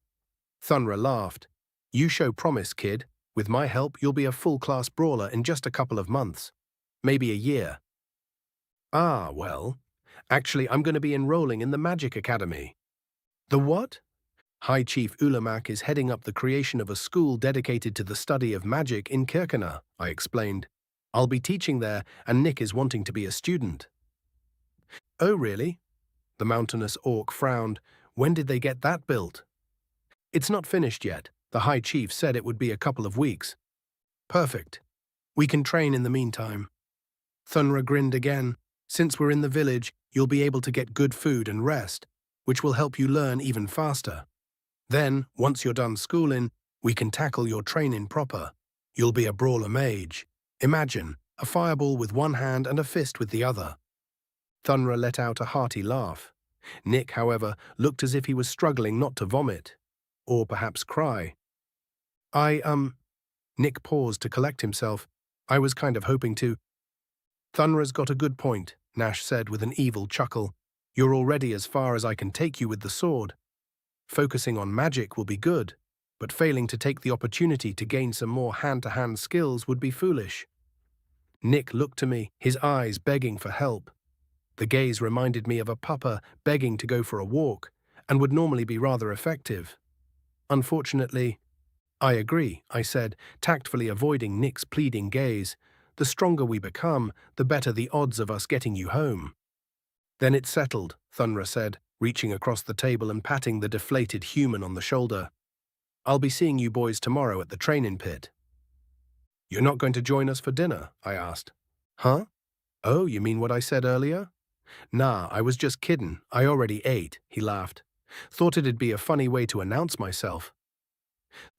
Thunra laughed. You show promise, kid. With my help, you'll be a full-class brawler in just a couple of months. Maybe a year. Ah, well. Actually, I'm going to be enrolling in the Magic Academy. The what? High Chief Ulamak is heading up the creation of a school dedicated to the study of magic in Kirkana, I explained. I'll be teaching there, and Nick is wanting to be a student. Oh, really? The mountainous orc frowned. When did they get that built? It's not finished yet. The High Chief said it would be a couple of weeks. Perfect. We can train in the meantime. Thunra grinned again. Since we're in the village, you'll be able to get good food and rest, which will help you learn even faster. Then, once you're done schooling, we can tackle your training proper. You'll be a brawler mage. Imagine, a fireball with one hand and a fist with the other. Thunra let out a hearty laugh. Nick, however, looked as if he was struggling not to vomit. Or perhaps cry. Nick paused to collect himself. I was kind of hoping to. Thunra's got a good point, Nash said with an evil chuckle. You're already as far as I can take you with the sword. Focusing on magic will be good, but failing to take the opportunity to gain some more hand-to-hand skills would be foolish. Nick looked to me, his eyes begging for help. The gaze reminded me of a pupper begging to go for a walk, and would normally be rather effective. Unfortunately, I agree, I said, tactfully avoiding Nick's pleading gaze. The stronger we become, the better the odds of us getting you home. Then it's settled, Thunra said, reaching across the table and patting the deflated human on the shoulder. I'll be seeing you boys tomorrow at the training pit. You're not going to join us for dinner? I asked. Huh? Oh, you mean what I said earlier? Nah, I was just kidding. I already ate, he laughed. Thought it'd be a funny way to announce myself.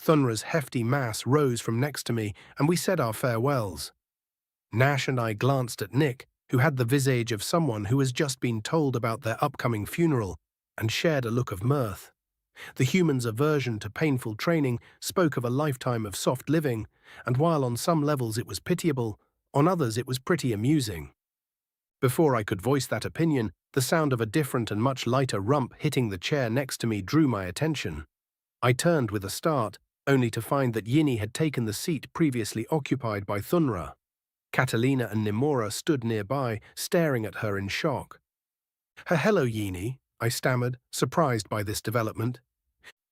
Thunra's hefty mass rose from next to me, and we said our farewells. Nash and I glanced at Nick, who had the visage of someone who has just been told about their upcoming funeral, and shared a look of mirth. The human's aversion to painful training spoke of a lifetime of soft living, and while on some levels it was pitiable, on others it was pretty amusing. Before I could voice that opinion, the sound of a different and much lighter rump hitting the chair next to me drew my attention. I turned with a start, only to find that Yini had taken the seat previously occupied by Thunra. Catalina and Nimora stood nearby, staring at her in shock. Hello, Yini, I stammered, surprised by this development.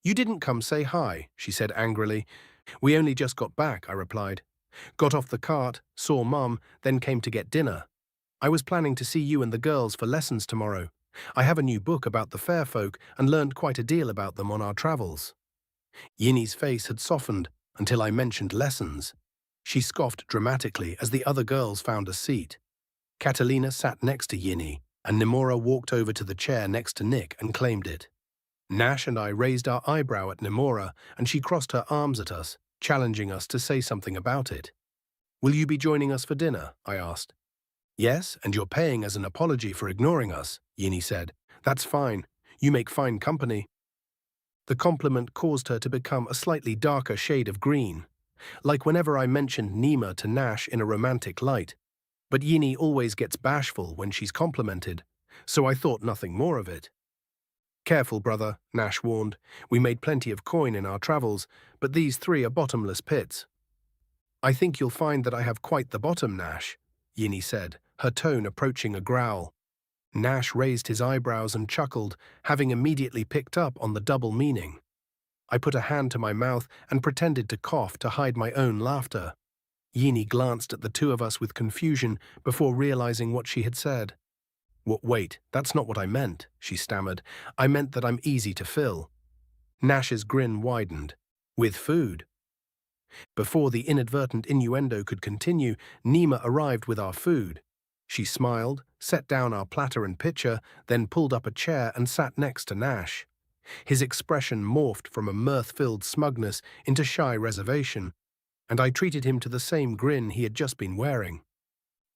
You didn't come say hi, she said angrily. We only just got back, I replied. Got off the cart, saw Mum, then came to get dinner. I was planning to see you and the girls for lessons tomorrow. I have a new book about the fair folk and learned quite a deal about them on our travels. Yini's face had softened until I mentioned lessons. She scoffed dramatically as the other girls found a seat. Catalina sat next to Yini, and Nimora walked over to the chair next to Nick and claimed it. Nash and I raised our eyebrow at Nimora, and she crossed her arms at us, challenging us to say something about it. Will you be joining us for dinner? I asked. Yes, and you're paying as an apology for ignoring us, Yini said. That's fine. You make fine company. The compliment caused her to become a slightly darker shade of green, like whenever I mentioned Nima to Nash in a romantic light. But Yini always gets bashful when she's complimented, so I thought nothing more of it. Careful, brother, Nash warned. We made plenty of coin in our travels, but these 3 are bottomless pits. I think you'll find that I have quite the bottom, Nash, Yini said, her tone approaching a growl. Nash raised his eyebrows and chuckled, having immediately picked up on the double meaning. I put a hand to my mouth and pretended to cough to hide my own laughter. Yini glanced at the 2 of us with confusion before realizing what she had said. Wait, that's not what I meant, she stammered. I meant that I'm easy to fill. Nash's grin widened. With food. Before the inadvertent innuendo could continue, Nima arrived with our food. She smiled, set down our platter and pitcher, then pulled up a chair and sat next to Nash. His expression morphed from a mirth-filled smugness into shy reservation, and I treated him to the same grin he had just been wearing.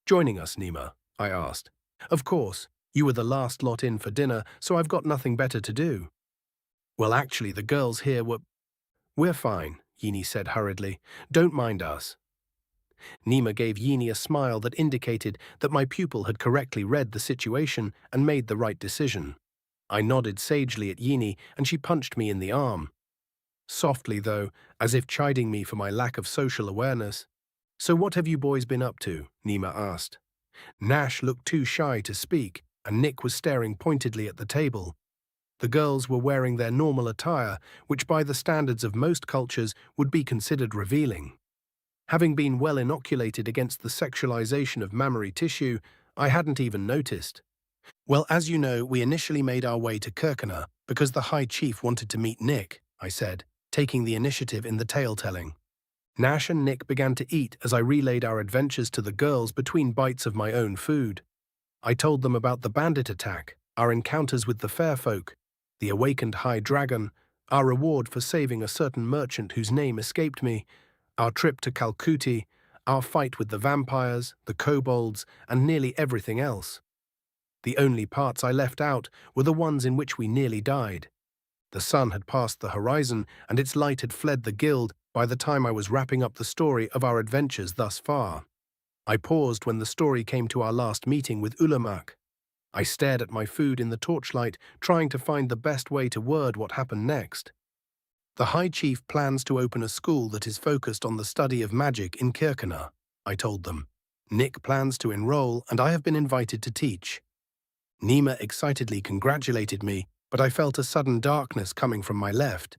Joining us, Nima? I asked. Of course. You were the last lot in for dinner, so I've got nothing better to do. Well, actually, the girls here were... We're fine, Yini said hurriedly. Don't mind us. Nima gave Yini a smile that indicated that my pupil had correctly read the situation and made the right decision. I nodded sagely at Yini, and she punched me in the arm. Softly, though, as if chiding me for my lack of social awareness. So what have you boys been up to? Nima asked. Nash looked too shy to speak, and Nick was staring pointedly at the table. The girls were wearing their normal attire, which by the standards of most cultures would be considered revealing. Having been well inoculated against the sexualization of mammary tissue, I hadn't even noticed. Well, as you know, we initially made our way to Kirkana because the High Chief wanted to meet Nick, I said, taking the initiative in the tale-telling. Nash and Nick began to eat as I relayed our adventures to the girls between bites of my own food. I told them about the bandit attack, our encounters with the fair folk, the awakened high dragon, our reward for saving a certain merchant whose name escaped me, our trip to Calcuti, our fight with the vampires, the kobolds, and nearly everything else. The only parts I left out were the ones in which we nearly died. The sun had passed the horizon, and its light had fled the guild by the time I was wrapping up the story of our adventures thus far. I paused when the story came to our last meeting with Ulamak. I stared at my food in the torchlight, trying to find the best way to word what happened next. The High Chief plans to open a school that is focused on the study of magic in Kirkana, I told them. Nick plans to enroll, and I have been invited to teach. Nima excitedly congratulated me, but I felt a sudden darkness coming from my left.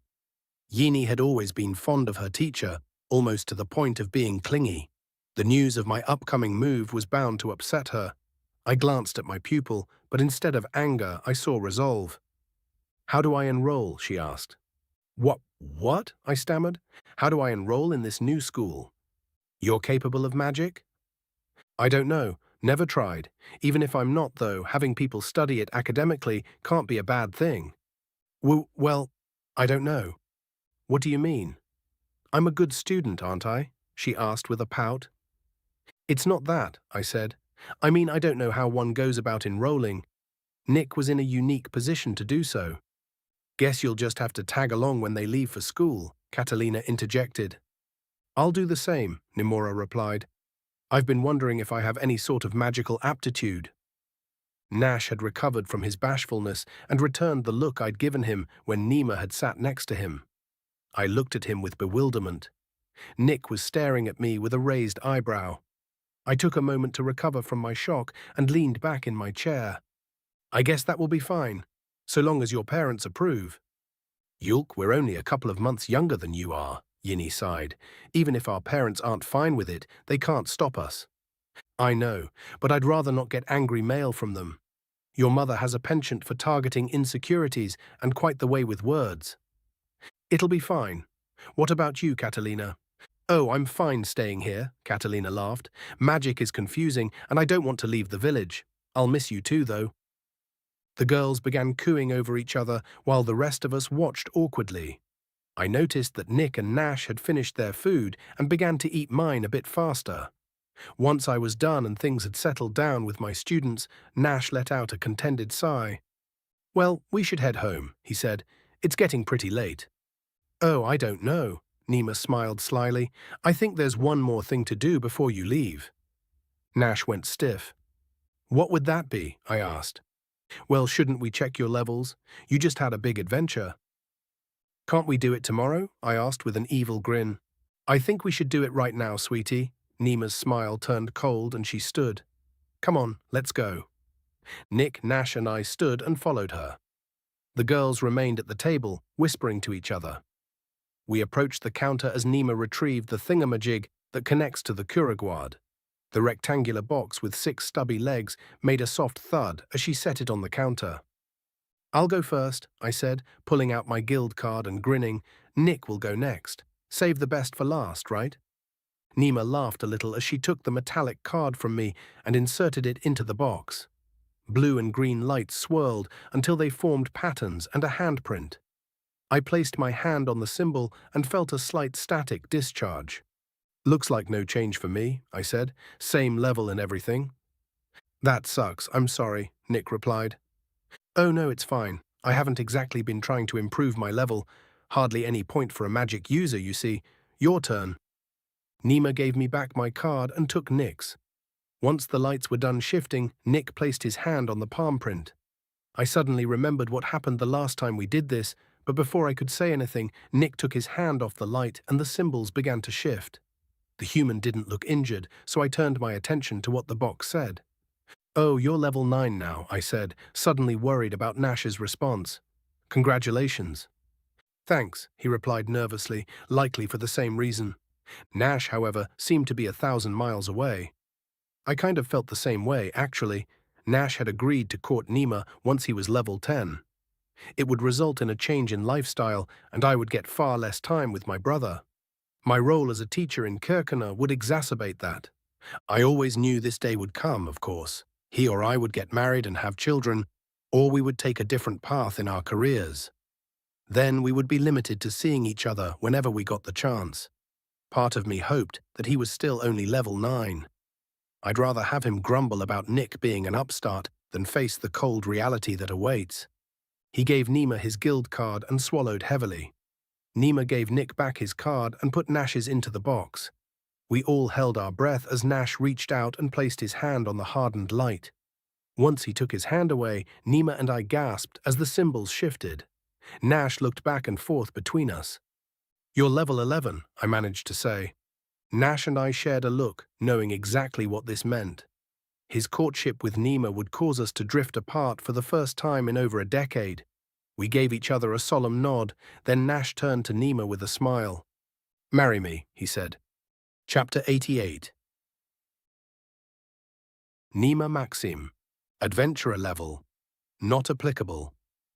Yini had always been fond of her teacher, almost to the point of being clingy. The news of my upcoming move was bound to upset her. I glanced at my pupil, but instead of anger, I saw resolve. How do I enroll? She asked. What? I stammered. How do I enroll in this new school? You're capable of magic? I don't know. Never tried. Even if I'm not, though, having people study it academically can't be a bad thing. Well, I don't know. What do you mean? I'm a good student, aren't I? She asked with a pout. It's not that, I said. I mean, I don't know how one goes about enrolling. Nick was in a unique position to do so. Guess you'll just have to tag along when they leave for school, Catalina interjected. I'll do the same, Nimora replied. I've been wondering if I have any sort of magical aptitude. Nash had recovered from his bashfulness and returned the look I'd given him when Nima had sat next to him. I looked at him with bewilderment. Nick was staring at me with a raised eyebrow. I took a moment to recover from my shock and leaned back in my chair. I guess that will be fine, so long as your parents approve. Yulk, we're only a couple of months younger than you are, Yinny sighed. Even if our parents aren't fine with it, they can't stop us. I know, but I'd rather not get angry mail from them. Your mother has a penchant for targeting insecurities and quite the way with words. It'll be fine. What about you, Catalina? Oh, I'm fine staying here, Catalina laughed. Magic is confusing, and I don't want to leave the village. I'll miss you too, though. The girls began cooing over each other while the rest of us watched awkwardly. I noticed that Nick and Nash had finished their food and began to eat mine a bit faster. Once I was done and things had settled down with my students, Nash let out a contented sigh. Well, we should head home, he said. It's getting pretty late. Oh, I don't know, Nima smiled slyly. I think there's one more thing to do before you leave. Nash went stiff. What would that be? I asked. Well, shouldn't we check your levels? You just had a big adventure. Can't we do it tomorrow? I asked with an evil grin. I think we should do it right now, sweetie. Nima's smile turned cold and she stood. Come on, let's go. Nick, Nash and I stood and followed her. The girls remained at the table, whispering to each other. We approached the counter as Nima retrieved the thingamajig that connects to the Kuraguard. The rectangular box with 6 stubby legs made a soft thud as she set it on the counter. I'll go first, I said, pulling out my guild card and grinning. Nick will go next. Save the best for last, right? Nima laughed a little as she took the metallic card from me and inserted it into the box. Blue and green lights swirled until they formed patterns and a handprint. I placed my hand on the symbol and felt a slight static discharge. Looks like no change for me, I said. Same level and everything. That sucks, I'm sorry, Nick replied. Oh no, it's fine. I haven't exactly been trying to improve my level. Hardly any point for a magic user, you see. Your turn. Nima gave me back my card and took Nick's. Once the lights were done shifting, Nick placed his hand on the palm print. I suddenly remembered what happened the last time we did this, but before I could say anything, Nick took his hand off the light and the symbols began to shift. The human didn't look injured, so I turned my attention to what the box said. Oh, you're level 9 now, I said, suddenly worried about Nash's response. Congratulations. Thanks, he replied nervously, likely for the same reason. Nash, however, seemed to be 1,000 miles away. I kind of felt the same way, actually. Nash had agreed to court Nima once he was level 10. It would result in a change in lifestyle, and I would get far less time with my brother. My role as a teacher in Kirkana would exacerbate that. I always knew this day would come, of course. He or I would get married and have children, or we would take a different path in our careers. Then we would be limited to seeing each other whenever we got the chance. Part of me hoped that he was still only level 9. I'd rather have him grumble about Nick being an upstart than face the cold reality that awaits. He gave Nima his guild card and swallowed heavily. Nima gave Nick back his card and put Nash's into the box. We all held our breath as Nash reached out and placed his hand on the hardened light. Once he took his hand away, Nima and I gasped as the symbols shifted. Nash looked back and forth between us. You're level 11, I managed to say. Nash and I shared a look, knowing exactly what this meant. His courtship with Nima would cause us to drift apart for the first time in over a decade. We gave each other a solemn nod, then Nash turned to Nima with a smile. Marry me, he said. Chapter 88. Nima Maxim. Adventurer level. Not applicable.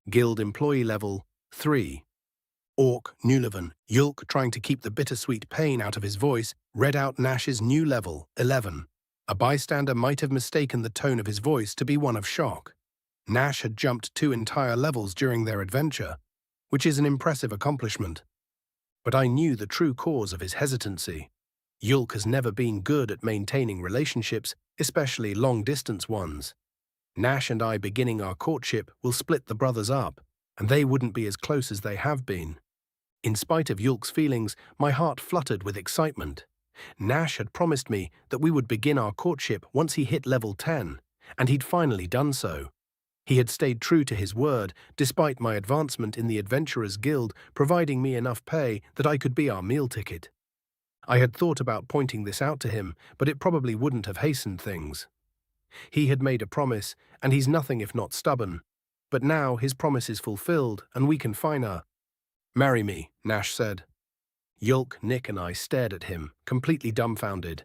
Guild employee level 3. Orc Nulevan, Yulk, trying to keep the bittersweet pain out of his voice, read out Nash's new level 11. A bystander might have mistaken the tone of his voice to be one of shock. Nash had jumped 2 entire levels during their adventure, which is an impressive accomplishment. But I knew the true cause of his hesitancy. Yulk has never been good at maintaining relationships, especially long-distance ones. Nash and I beginning our courtship will split the brothers up, and they wouldn't be as close as they have been. In spite of Yulk's feelings, my heart fluttered with excitement. Nash had promised me that we would begin our courtship once he hit level 10, And he'd finally done so. He had stayed true to his word, despite my advancement in the Adventurers Guild providing me enough pay that I could be our meal ticket. I had thought about pointing this out to him, but it probably wouldn't have hastened things. He had made a promise, and he's nothing if not stubborn. But now his promise is fulfilled, and we can finally marry me, Nash said. Yulk, Nick, and I stared at him, completely dumbfounded.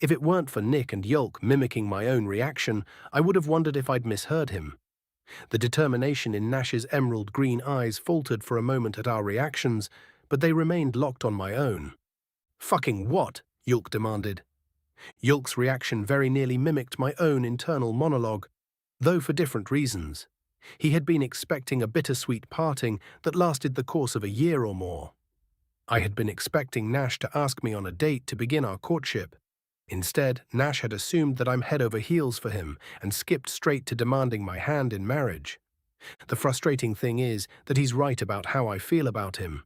If it weren't for Nick and Yulk mimicking my own reaction, I would have wondered if I'd misheard him. The determination in Nash's emerald green eyes faltered for a moment at our reactions, but they remained locked on my own. Fucking what? Yulk demanded. Yulk's reaction very nearly mimicked my own internal monologue, though for different reasons. He had been expecting a bittersweet parting that lasted the course of a year or more. I had been expecting Nash to ask me on a date to begin our courtship. Instead, Nash had assumed that I'm head over heels for him and skipped straight to demanding my hand in marriage. The frustrating thing is that he's right about how I feel about him.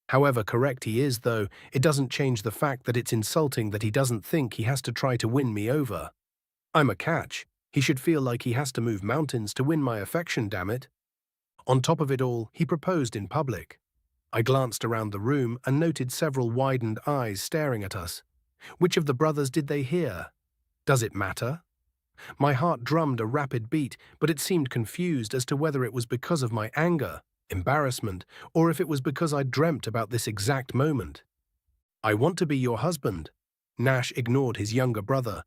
However correct he is, though, it doesn't change the fact that it's insulting that he doesn't think he has to try to win me over. I'm a catch. He should feel like he has to move mountains to win my affection, damn it. On top of it all, he proposed in public. I glanced around the room and noted several widened eyes staring at us. Which of the brothers did they hear? Does it matter? My heart drummed a rapid beat, but it seemed confused as to whether it was because of my anger, embarrassment, or if it was because I dreamt about this exact moment. I want to be your husband. Nash ignored his younger brother.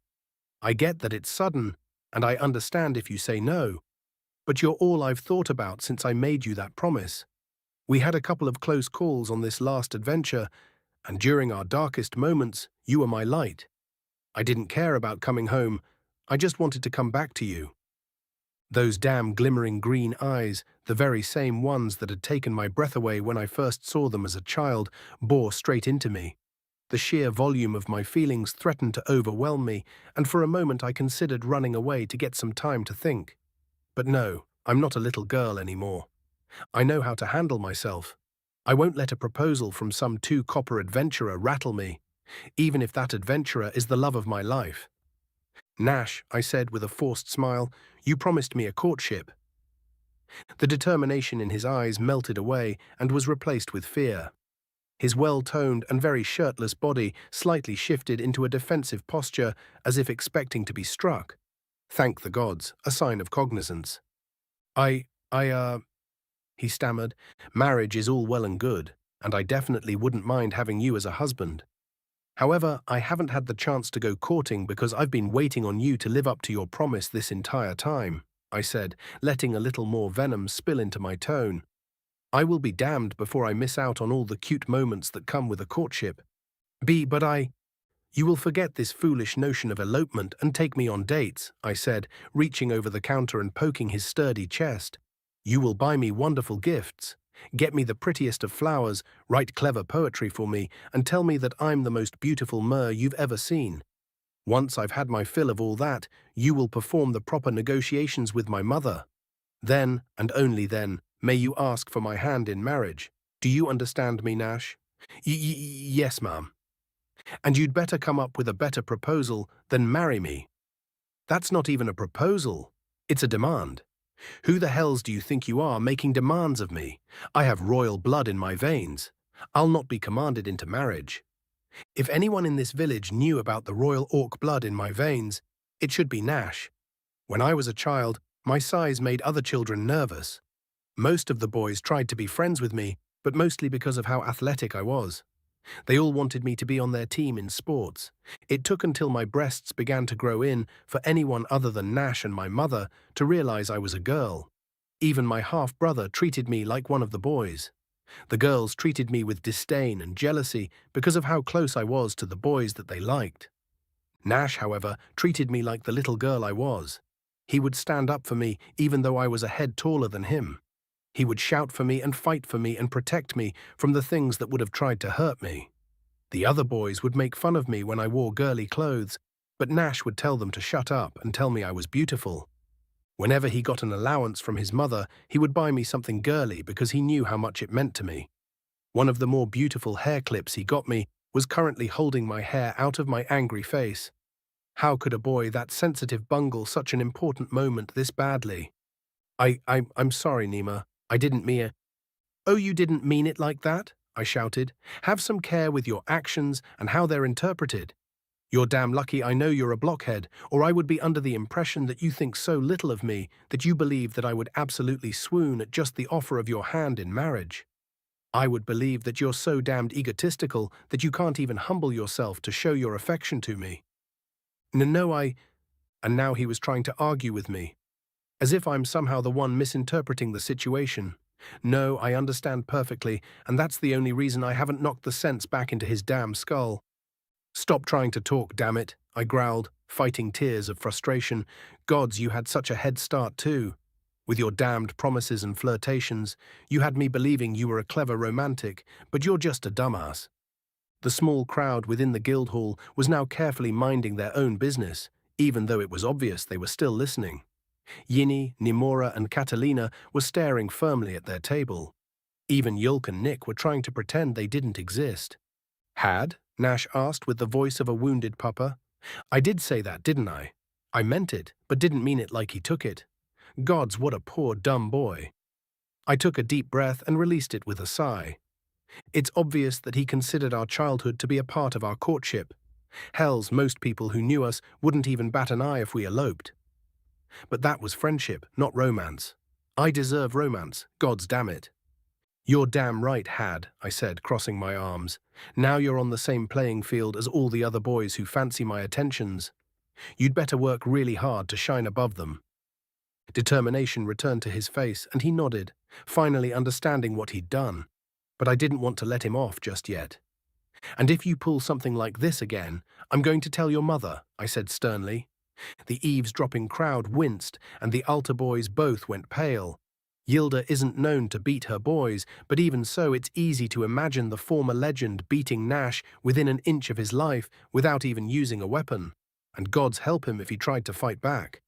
I get that it's sudden, and I understand if you say no, but you're all I've thought about since I made you that promise. We had a couple of close calls on this last adventure, and during our darkest moments, you were my light. I didn't care about coming home, I just wanted to come back to you. Those damn glimmering green eyes, the very same ones that had taken my breath away when I first saw them as a child, bore straight into me. The sheer volume of my feelings threatened to overwhelm me, and for a moment I considered running away to get some time to think. But no, I'm not a little girl anymore. I know how to handle myself. I won't let a proposal from some two-copper adventurer rattle me, even if that adventurer is the love of my life. Nash, I said with a forced smile, you promised me a courtship. The determination in his eyes melted away and was replaced with fear. His well-toned and very shirtless body slightly shifted into a defensive posture as if expecting to be struck. Thank the gods, a sign of cognizance. He stammered, marriage is all well and good, and I definitely wouldn't mind having you as a husband. However, I haven't had the chance to go courting because I've been waiting on you to live up to your promise this entire time, I said, letting a little more venom spill into my tone. I will be damned before I miss out on all the cute moments that come with a courtship. You will forget this foolish notion of elopement and take me on dates, I said, reaching over the counter and poking his sturdy chest. You will buy me wonderful gifts, get me the prettiest of flowers, write clever poetry for me, and tell me that I'm the most beautiful mer you've ever seen. Once I've had my fill of all that, you will perform the proper negotiations with my mother. Then, and only then, may you ask for my hand in marriage. Do you understand me, Nash? Yes, ma'am. And you'd better come up with a better proposal than marry me. That's not even a proposal. It's a demand. Who the hells do you think you are making demands of me? I have royal blood in my veins. I'll not be commanded into marriage. If anyone in this village knew about the royal orc blood in my veins, it should be Nash. When I was a child, my size made other children nervous. Most of the boys tried to be friends with me, but mostly because of how athletic I was. They all wanted me to be on their team in sports. It took until my breasts began to grow in for anyone other than Nash and my mother to realize I was a girl. Even my half-brother treated me like one of the boys. The girls treated me with disdain and jealousy because of how close I was to the boys that they liked. Nash, however, treated me like the little girl I was. He would stand up for me even though I was a head taller than him. He would shout for me and fight for me and protect me from the things that would have tried to hurt me. The other boys would make fun of me when I wore girly clothes, but Nash would tell them to shut up and tell me I was beautiful. Whenever he got an allowance from his mother, he would buy me something girly because he knew how much it meant to me. One of the more beautiful hair clips he got me was currently holding my hair out of my angry face. How could a boy that sensitive bungle such an important moment this badly? I'm sorry, Nima. I didn't mean. Oh, you didn't mean it like that? I shouted. Have some care with your actions and how they're interpreted. You're damn lucky I know you're a blockhead, or I would be under the impression that you think so little of me that you believe that I would absolutely swoon at just the offer of your hand in marriage. I would believe that you're so damned egotistical that you can't even humble yourself to show your affection to me. No, and now he was trying to argue with me, as if I'm somehow the one misinterpreting the situation. No, I understand perfectly, and that's the only reason I haven't knocked the sense back into his damn skull. Stop trying to talk, damn it, I growled, fighting tears of frustration. Gods, you had such a head start too. With your damned promises and flirtations, you had me believing you were a clever romantic, but you're just a dumbass. The small crowd within the guild hall was now carefully minding their own business, even though it was obvious they were still listening. Yini, Nimora, and Catalina were staring firmly at their table. Even Yulk and Nick were trying to pretend they didn't exist. Had? Nash asked with the voice of a wounded pupper. I did say that, didn't I? I meant it, but didn't mean it like he took it. Gods, what a poor, dumb boy. I took a deep breath and released it with a sigh. It's obvious that he considered our childhood to be a part of our courtship. Hells, most people who knew us wouldn't even bat an eye if we eloped. But that was friendship, not romance. I deserve romance, gods damn it. You're damn right, Had, I said, crossing my arms. Now you're on the same playing field as all the other boys who fancy my attentions. You'd better work really hard to shine above them. Determination returned to his face, and he nodded, finally understanding what he'd done. But I didn't want to let him off just yet. And if you pull something like this again, I'm going to tell your mother, I said sternly. The eavesdropping crowd winced, and the altar boys both went pale. Yilda isn't known to beat her boys, but even so it's easy to imagine the former legend beating Nash within an inch of his life without even using a weapon. And gods help him if he tried to fight back.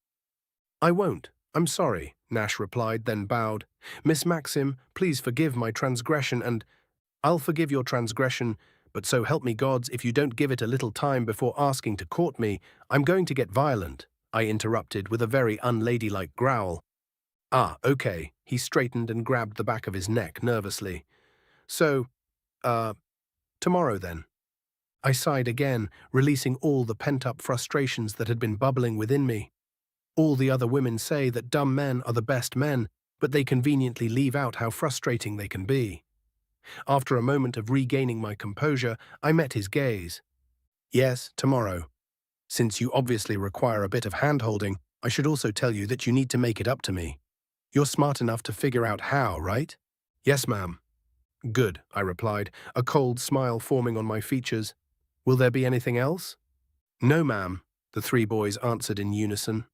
I won't. I'm sorry, Nash replied, then bowed. Miss Maxim, please forgive my transgression and… I'll forgive your transgression, but so help me gods, if you don't give it a little time before asking to court me, I'm going to get violent, I interrupted with a very unladylike growl. Ah, okay, he straightened and grabbed the back of his neck nervously. So, tomorrow then. I sighed again, releasing all the pent-up frustrations that had been bubbling within me. All the other women say that dumb men are the best men, but they conveniently leave out how frustrating they can be. After a moment of regaining my composure, I met his gaze. Yes, tomorrow. Since you obviously require a bit of hand-holding, I should also tell you that you need to make it up to me. You're smart enough to figure out how, right? Yes, ma'am. Good, I replied, a cold smile forming on my features. Will there be anything else? No, ma'am, the three boys answered in unison.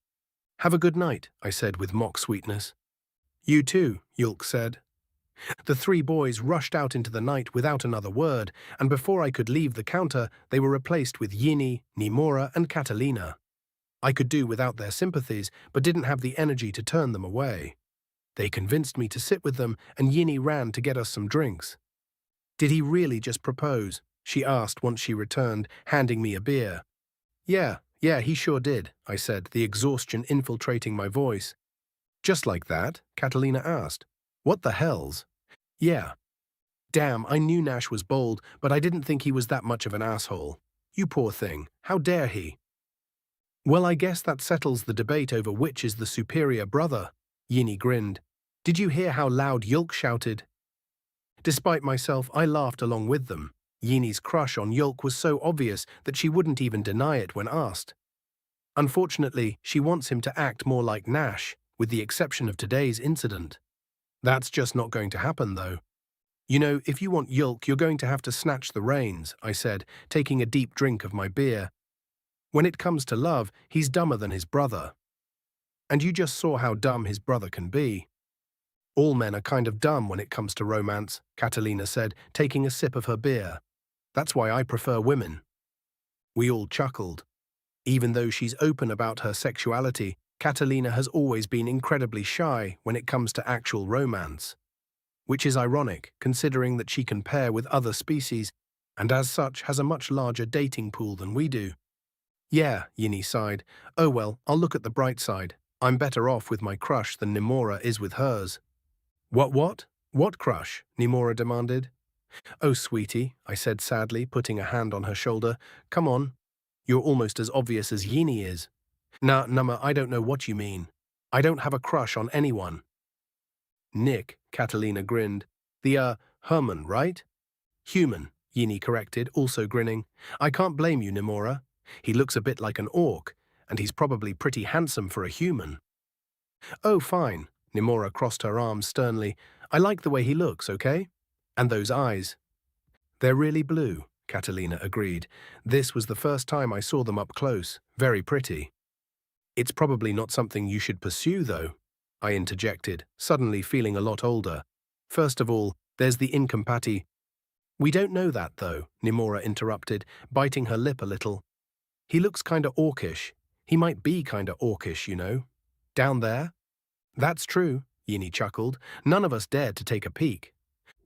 Have a good night, I said with mock sweetness. You too, Yulk said. The three boys rushed out into the night without another word, and before I could leave the counter, they were replaced with Yini, Nimora, and Catalina. I could do without their sympathies, but didn't have the energy to turn them away. They convinced me to sit with them, and Yini ran to get us some drinks. Did he really just propose? She asked once she returned, handing me a beer. Yeah, he sure did, I said, the exhaustion infiltrating my voice. Just like that? Catalina asked. What the hells? Yeah. Damn, I knew Nash was bold, but I didn't think he was that much of an asshole. You poor thing, how dare he? Well, I guess that settles the debate over which is the superior brother. Yini grinned. Did you hear how loud Yulk shouted? Despite myself, I laughed along with them. Yini's crush on Yulk was so obvious that she wouldn't even deny it when asked. Unfortunately, she wants him to act more like Nash, with the exception of today's incident. That's just not going to happen, though. You know, if you want Yulk, you're going to have to snatch the reins, I said, taking a deep drink of my beer. When it comes to love, he's dumber than his brother. And you just saw how dumb his brother can be. All men are kind of dumb when it comes to romance, Catalina said, taking a sip of her beer. That's why I prefer women. We all chuckled. Even though she's open about her sexuality, Catalina has always been incredibly shy when it comes to actual romance. Which is ironic, considering that she can pair with other species, and as such has a much larger dating pool than we do. Yeah, Yini sighed. Oh well, I'll look at the bright side. I'm better off with my crush than Nimora is with hers. What? What crush? Nimora demanded. Oh, sweetie, I said sadly, putting a hand on her shoulder. Come on. You're almost as obvious as Yini is. Nah, Numma, I don't know what you mean. I don't have a crush on anyone. Nick, Catalina grinned. The, Herman, right? Human, Yini corrected, also grinning. I can't blame you, Nimora. He looks a bit like an orc, and he's probably pretty handsome for a human. Oh, fine, Nimora crossed her arms sternly. I like the way he looks, okay? And those eyes. They're really blue, Catalina agreed. This was the first time I saw them up close. Very pretty. It's probably not something you should pursue, though, I interjected, suddenly feeling a lot older. First of all, there's the incompati. We don't know that, though, Nimora interrupted, biting her lip a little. He looks kinda orcish. He might be kinda orcish, you know. Down there? That's true, Yini chuckled. None of us dared to take a peek.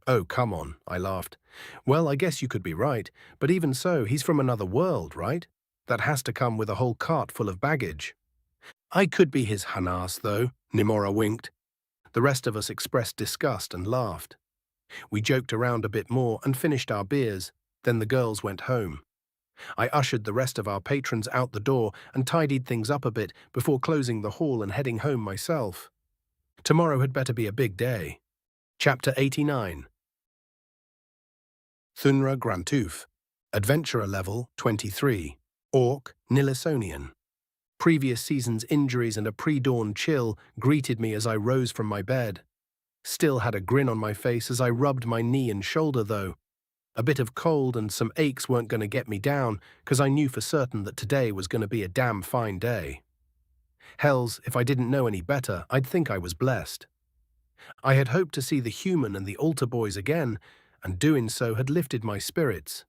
Oh, come on, I laughed. Well, I guess you could be right, but even so, he's from another world, right? That has to come with a whole cart full of baggage. I could be his Hanas, though, Nimora winked. The rest of us expressed disgust and laughed. We joked around a bit more and finished our beers, then the girls went home. I ushered the rest of our patrons out the door and tidied things up a bit before closing the hall and heading home myself. Tomorrow had better be a big day. Chapter 89. Thunra Grantuf, Adventurer Level 23, Orc Nilisonian. Previous season's injuries and a pre-dawn chill greeted me as I rose from my bed. Still had a grin on my face as I rubbed my knee and shoulder, though. A bit of cold and some aches weren't going to get me down, because I knew for certain that today was going to be a damn fine day. Hells, if I didn't know any better, I'd think I was blessed. I had hoped to see the human and the altar boys again, and doing so had lifted my spirits.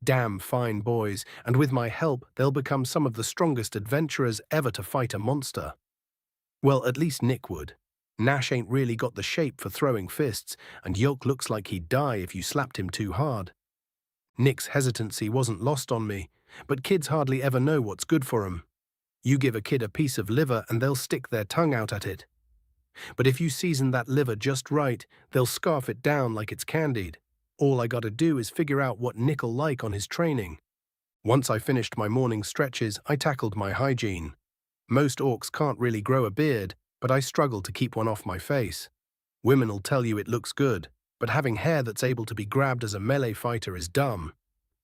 Damn fine boys, and with my help they'll become some of the strongest adventurers ever to fight a monster. Well, at least Nick would. Nash ain't really got the shape for throwing fists, and Yolk looks like he'd die if you slapped him too hard. Nick's hesitancy wasn't lost on me, but kids hardly ever know what's good for 'em. You give a kid a piece of liver and they'll stick their tongue out at it. But if you season that liver just right, they'll scarf it down like it's candied. All I gotta do is figure out what Nick'll like on his training. Once I finished my morning stretches, I tackled my hygiene. Most orcs can't really grow a beard, but I struggle to keep one off my face. Women'll tell you it looks good, but having hair that's able to be grabbed as a melee fighter is dumb.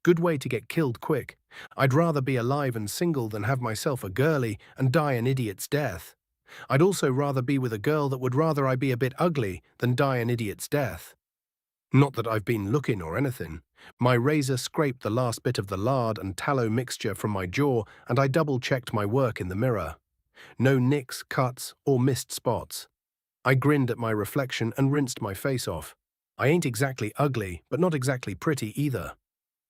Good way to get killed quick. I'd rather be alive and single than have myself a girly and die an idiot's death. I'd also rather be with a girl that would rather I be a bit ugly than die an idiot's death. Not that I've been looking or anything. My razor scraped the last bit of the lard and tallow mixture from my jaw, and I double-checked my work in the mirror. No nicks, cuts, or missed spots. I grinned at my reflection and rinsed my face off. I ain't exactly ugly, but not exactly pretty either.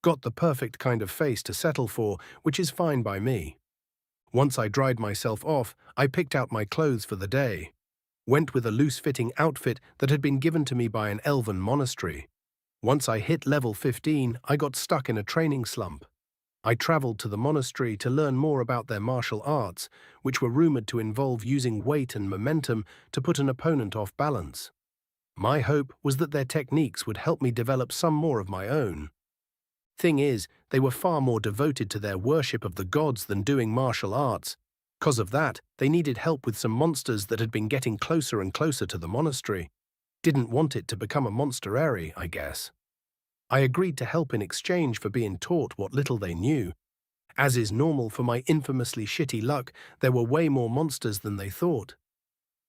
Got the perfect kind of face to settle for, which is fine by me. Once I dried myself off, I picked out my clothes for the day. Went with a loose-fitting outfit that had been given to me by an elven monastery. Once I hit level 15, I got stuck in a training slump. I traveled to the monastery to learn more about their martial arts, which were rumored to involve using weight and momentum to put an opponent off balance. My hope was that their techniques would help me develop some more of my own. Thing is, they were far more devoted to their worship of the gods than doing martial arts. 'Cause of that, they needed help with some monsters that had been getting closer and closer to the monastery. Didn't want it to become a monsterary, I guess. I agreed to help in exchange for being taught what little they knew. As is normal for my infamously shitty luck, there were way more monsters than they thought.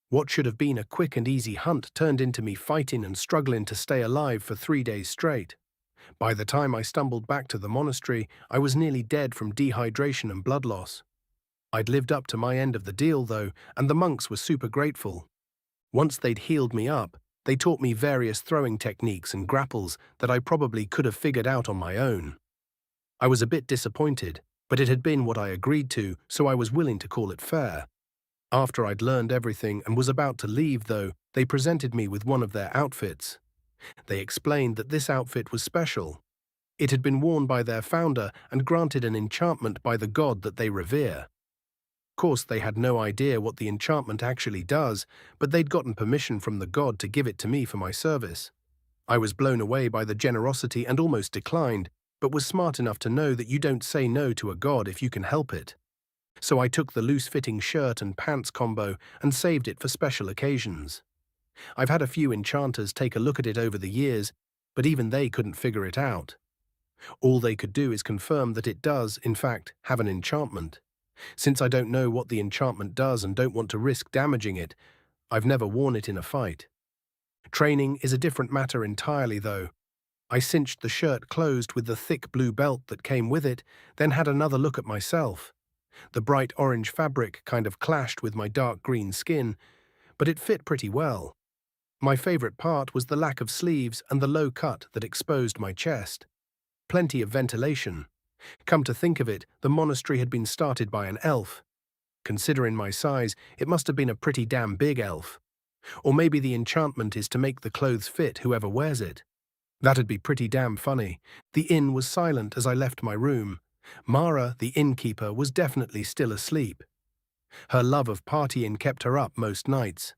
What should have been a quick and easy hunt turned into me fighting and struggling to stay alive for 3 days straight. By the time I stumbled back to the monastery, I was nearly dead from dehydration and blood loss. I'd lived up to my end of the deal, though, and the monks were super grateful. Once they'd healed me up, they taught me various throwing techniques and grapples that I probably could have figured out on my own. I was a bit disappointed, but it had been what I agreed to, so I was willing to call it fair. After I'd learned everything and was about to leave, though, they presented me with one of their outfits. They explained that this outfit was special. It had been worn by their founder and granted an enchantment by the god that they revere. Of course, they had no idea what the enchantment actually does, but they'd gotten permission from the god to give it to me for my service. I was blown away by the generosity and almost declined, but was smart enough to know that you don't say no to a god if you can help it. So I took the loose-fitting shirt and pants combo and saved it for special occasions. I've had a few enchanters take a look at it over the years, but even they couldn't figure it out. All they could do is confirm that it does, in fact, have an enchantment. Since I don't know what the enchantment does and don't want to risk damaging it, I've never worn it in a fight. Training is a different matter entirely, though. I cinched the shirt closed with the thick blue belt that came with it, then had another look at myself. The bright orange fabric kind of clashed with my dark green skin, but it fit pretty well. My favorite part was the lack of sleeves and the low cut that exposed my chest. Plenty of ventilation. Come to think of it, the monastery had been started by an elf. Considering my size, it must have been a pretty damn big elf. Or maybe the enchantment is to make the clothes fit whoever wears it. That'd be pretty damn funny. The inn was silent as I left my room. Mara, the innkeeper, was definitely still asleep. Her love of partying kept her up most nights.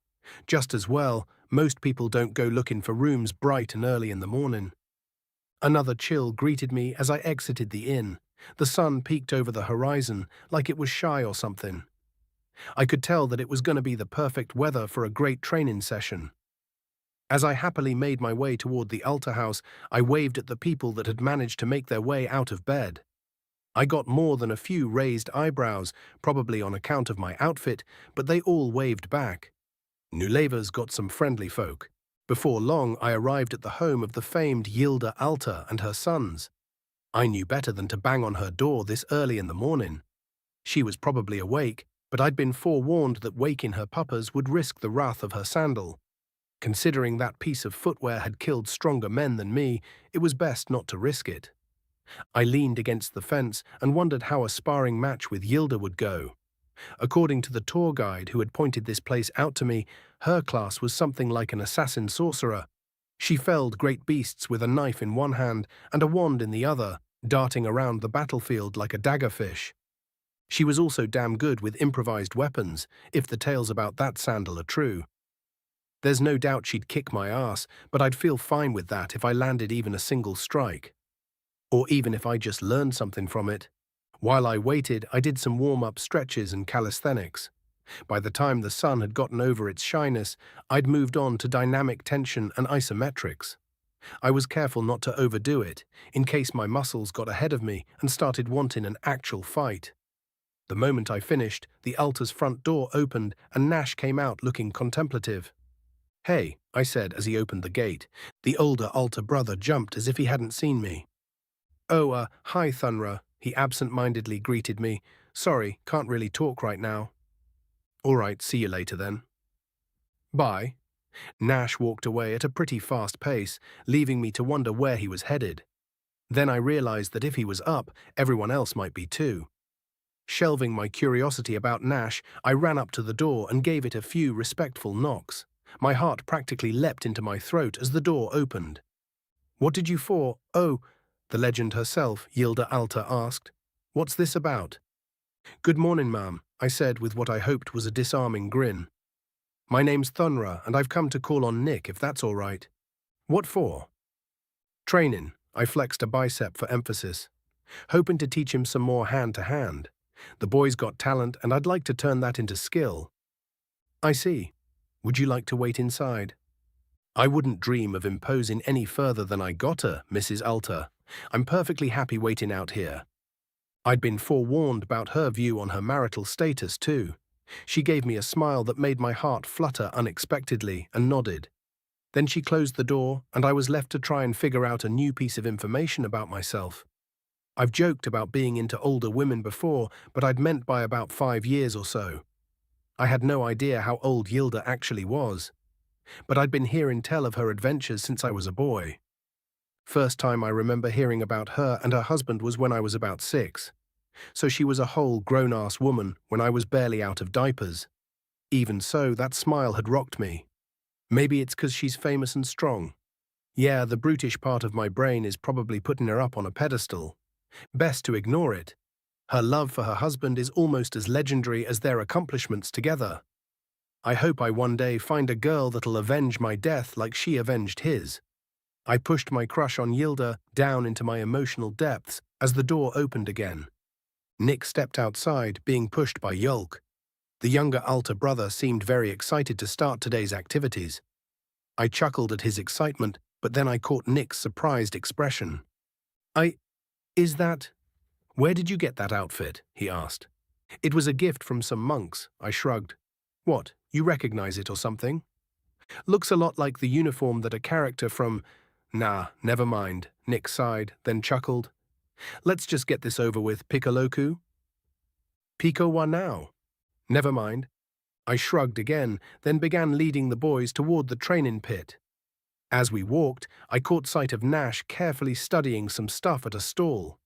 Just as well, most people don't go looking for rooms bright and early in the morning. Another chill greeted me as I exited the inn. The sun peeked over the horizon, like it was shy or something. I could tell that it was going to be the perfect weather for a great training session. As I happily made my way toward the altar house, I waved at the people that had managed to make their way out of bed. I got more than a few raised eyebrows, probably on account of my outfit, but they all waved back. Nuleva's got some friendly folk. Before long, I arrived at the home of the famed Yilda Alta and her sons. I knew better than to bang on her door this early in the morning. She was probably awake, but I'd been forewarned that waking her puppers would risk the wrath of her sandal. Considering that piece of footwear had killed stronger men than me, it was best not to risk it. I leaned against the fence and wondered how a sparring match with Yilda would go. According to the tour guide who had pointed this place out to me, her class was something like an assassin sorcerer. She felled great beasts with a knife in one hand and a wand in the other, darting around the battlefield like a daggerfish. She was also damn good with improvised weapons, if the tales about that sandal are true. There's no doubt she'd kick my ass, but I'd feel fine with that if I landed even a single strike. Or even if I just learned something from it. While I waited, I did some warm-up stretches and calisthenics. By the time the sun had gotten over its shyness, I'd moved on to dynamic tension and isometrics. I was careful not to overdo it, in case my muscles got ahead of me and started wanting an actual fight. The moment I finished, the altar's front door opened and Nash came out looking contemplative. "Hey," I said as he opened the gate. The older altar brother jumped as if he hadn't seen me. "Oh, hi, Thunra," he absent-mindedly greeted me. "Sorry, can't really talk right now." "All right, see you later then." "Bye." Nash walked away at a pretty fast pace, leaving me to wonder where he was headed. Then I realized that if he was up, everyone else might be too. Shelving my curiosity about Nash, I ran up to the door and gave it a few respectful knocks. My heart practically leapt into my throat as the door opened. "What did you for? Oh," the legend herself, Yilda Alta, asked. "What's this about?" "Good morning, ma'am," I said with what I hoped was a disarming grin. "My name's Thunra, and I've come to call on Nick, if that's all right." "What for?" "Training." I flexed a bicep for emphasis. "Hoping to teach him some more hand-to-hand. The boy's got talent, and I'd like to turn that into skill." "I see. Would you like to wait inside?" "I wouldn't dream of imposing any further than I gotta, Mrs. Alta. I'm perfectly happy waiting out here." I'd been forewarned about her view on her marital status, too. She gave me a smile that made my heart flutter unexpectedly and nodded. Then she closed the door, and I was left to try and figure out a new piece of information about myself. I've joked about being into older women before, but I'd meant by about 5 years or so. I had no idea how old Yilda actually was, but I'd been hearing tell of her adventures since I was a boy. First time I remember hearing about her and her husband was when I was about 6. So she was a whole grown-ass woman when I was barely out of diapers. Even so, that smile had rocked me. Maybe it's 'cause she's famous and strong. Yeah, the brutish part of my brain is probably putting her up on a pedestal. Best to ignore it. Her love for her husband is almost as legendary as their accomplishments together. I hope I one day find a girl that'll avenge my death like she avenged his. I pushed my crush on Yilda down into my emotional depths as the door opened again. Nick stepped outside, being pushed by Yulk. The younger altar brother seemed very excited to start today's activities. I chuckled at his excitement, but then I caught Nick's surprised expression. Is that... Where did you get that outfit? He asked. It was a gift from some monks, I shrugged. What, you recognize it or something? Looks a lot like the uniform that a character from... Nah, never mind, Nick sighed, then chuckled. Let's just get this over with, Piccoloku. Pico wa now. Never mind. I shrugged again, then began leading the boys toward the training pit. As we walked, I caught sight of Nash carefully studying some stuff at a stall.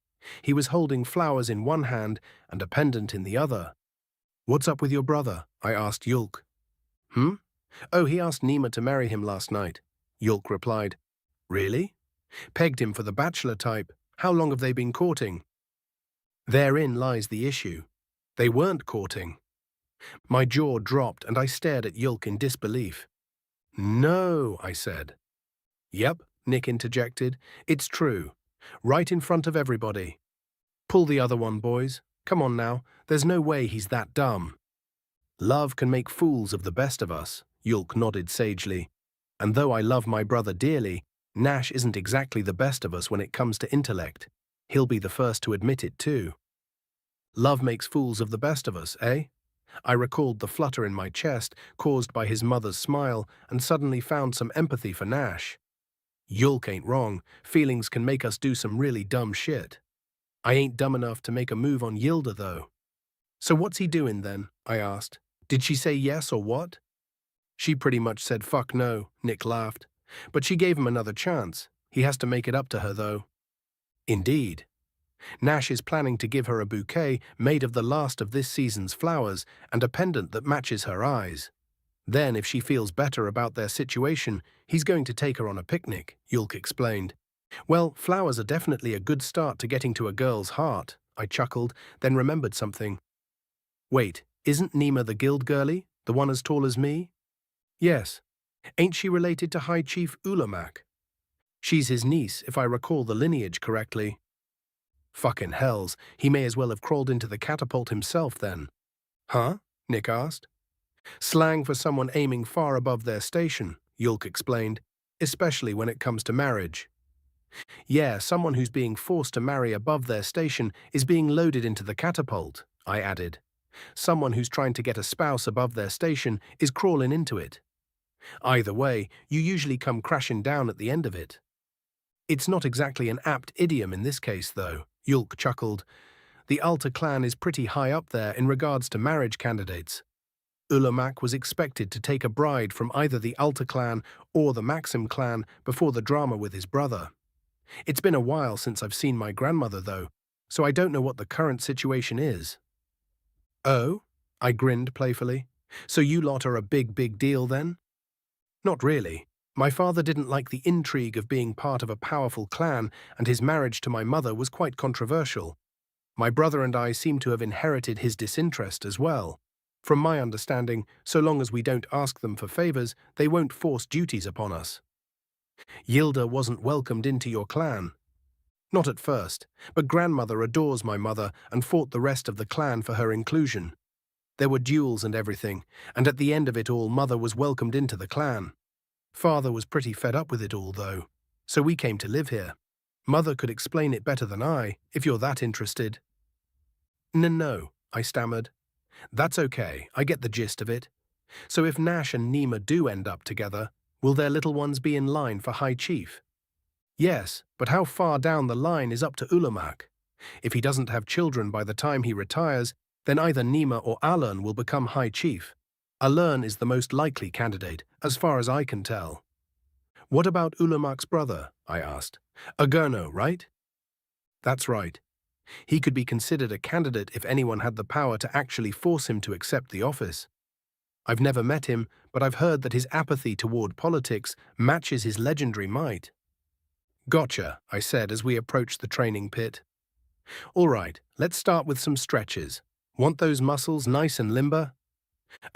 He was holding flowers in one hand and a pendant in the other. What's up with your brother? I asked Yulk. Oh, he asked Nima to marry him last night, Yulk replied. Really? Pegged him for the bachelor type. How long have they been courting? Therein lies the issue. They weren't courting. My jaw dropped and I stared at Yulk in disbelief. No, I said. Yep, Nick interjected. It's true. Right in front of everybody. Pull the other one, boys. Come on now. There's no way he's that dumb. Love can make fools of the best of us, Yulk nodded sagely. And though I love my brother dearly, Nash isn't exactly the best of us when it comes to intellect. He'll be the first to admit it too. Love makes fools of the best of us, eh? I recalled the flutter in my chest caused by his mother's smile and suddenly found some empathy for Nash. Yulk ain't wrong. Feelings can make us do some really dumb shit. I ain't dumb enough to make a move on Yilda, though. So what's he doing then? I asked. Did she say yes or what? She pretty much said fuck no, Nick laughed. But she gave him another chance. He has to make it up to her, though. Indeed. Nash is planning to give her a bouquet made of the last of this season's flowers and a pendant that matches her eyes. Then, if she feels better about their situation, he's going to take her on a picnic, Yulk explained. Well, flowers are definitely a good start to getting to a girl's heart, I chuckled, then remembered something. Wait, isn't Nima the guild girlie, the one as tall as me? Yes. Ain't she related to High Chief Ulamak? She's his niece, if I recall the lineage correctly. Fucking hells, he may as well have crawled into the catapult himself then. Huh? Nick asked. Slang for someone aiming far above their station, Yulk explained, especially when it comes to marriage. Yeah, someone who's being forced to marry above their station is being loaded into the catapult, I added. Someone who's trying to get a spouse above their station is crawling into it. Either way, you usually come crashing down at the end of it. It's not exactly an apt idiom in this case, though, Yulk chuckled. The Alta clan is pretty high up there in regards to marriage candidates. Ulamak was expected to take a bride from either the Alta clan or the Maxim clan before the drama with his brother. It's been a while since I've seen my grandmother, though, so I don't know what the current situation is. Oh? I grinned playfully. So you lot are a big deal, then? Not really. My father didn't like the intrigue of being part of a powerful clan, and his marriage to my mother was quite controversial. My brother and I seem to have inherited his disinterest as well. From my understanding, so long as we don't ask them for favors, they won't force duties upon us. Yilda wasn't welcomed into your clan. Not at first, but grandmother adores my mother and fought the rest of the clan for her inclusion. There were duels and everything, and at the end of it all, mother was welcomed into the clan. Father was pretty fed up with it all, though, so we came to live here. Mother could explain it better than I, if you're that interested. No, I stammered. That's okay, I get the gist of it. So if Nash and Nima do end up together, will their little ones be in line for High Chief? Yes, but how far down the line is up to Ulamak? If he doesn't have children by the time he retires, then either Nima or Alern will become High Chief. Alern is the most likely candidate, as far as I can tell. What about Ulamak's brother? I asked. Agurno, right? That's right. He could be considered a candidate if anyone had the power to actually force him to accept the office. I've never met him, but I've heard that his apathy toward politics matches his legendary might. Gotcha, I said as we approached the training pit. All right, let's start with some stretches. Want those muscles nice and limber?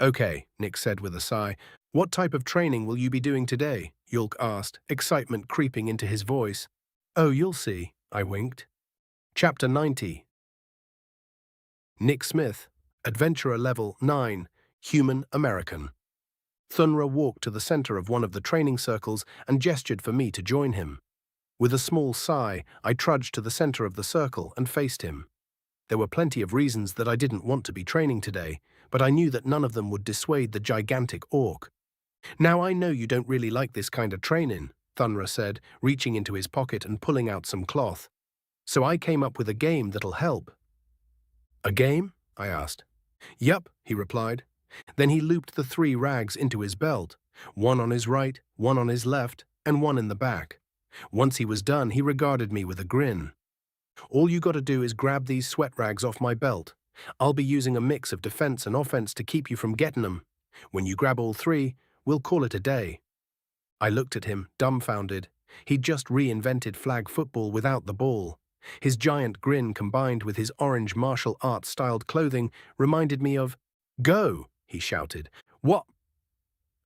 Okay, Nick said with a sigh. What type of training will you be doing today? Yulk asked, excitement creeping into his voice. Oh, you'll see, I winked. Chapter 90. Nick Smith, Adventurer Level 9, Human American. Thunra walked to the center of one of the training circles and gestured for me to join him. With a small sigh, I trudged to the center of the circle and faced him. There were plenty of reasons that I didn't want to be training today, but I knew that none of them would dissuade the gigantic orc. Now I know you don't really like this kind of training, Thunra said, reaching into his pocket and pulling out some cloth. So I came up with a game that'll help. A game? I asked. Yup, he replied. Then he looped the 3 rags into his belt, one on his right, one on his left, and one in the back. Once he was done, he regarded me with a grin. All you gotta do is grab these sweat rags off my belt. I'll be using a mix of defense and offense to keep you from getting them. When you grab all 3, we'll call it a day. I looked at him, dumbfounded. He'd just reinvented flag football without the ball. His giant grin combined with his orange martial arts-styled clothing reminded me of, "Go!" he shouted. "What?"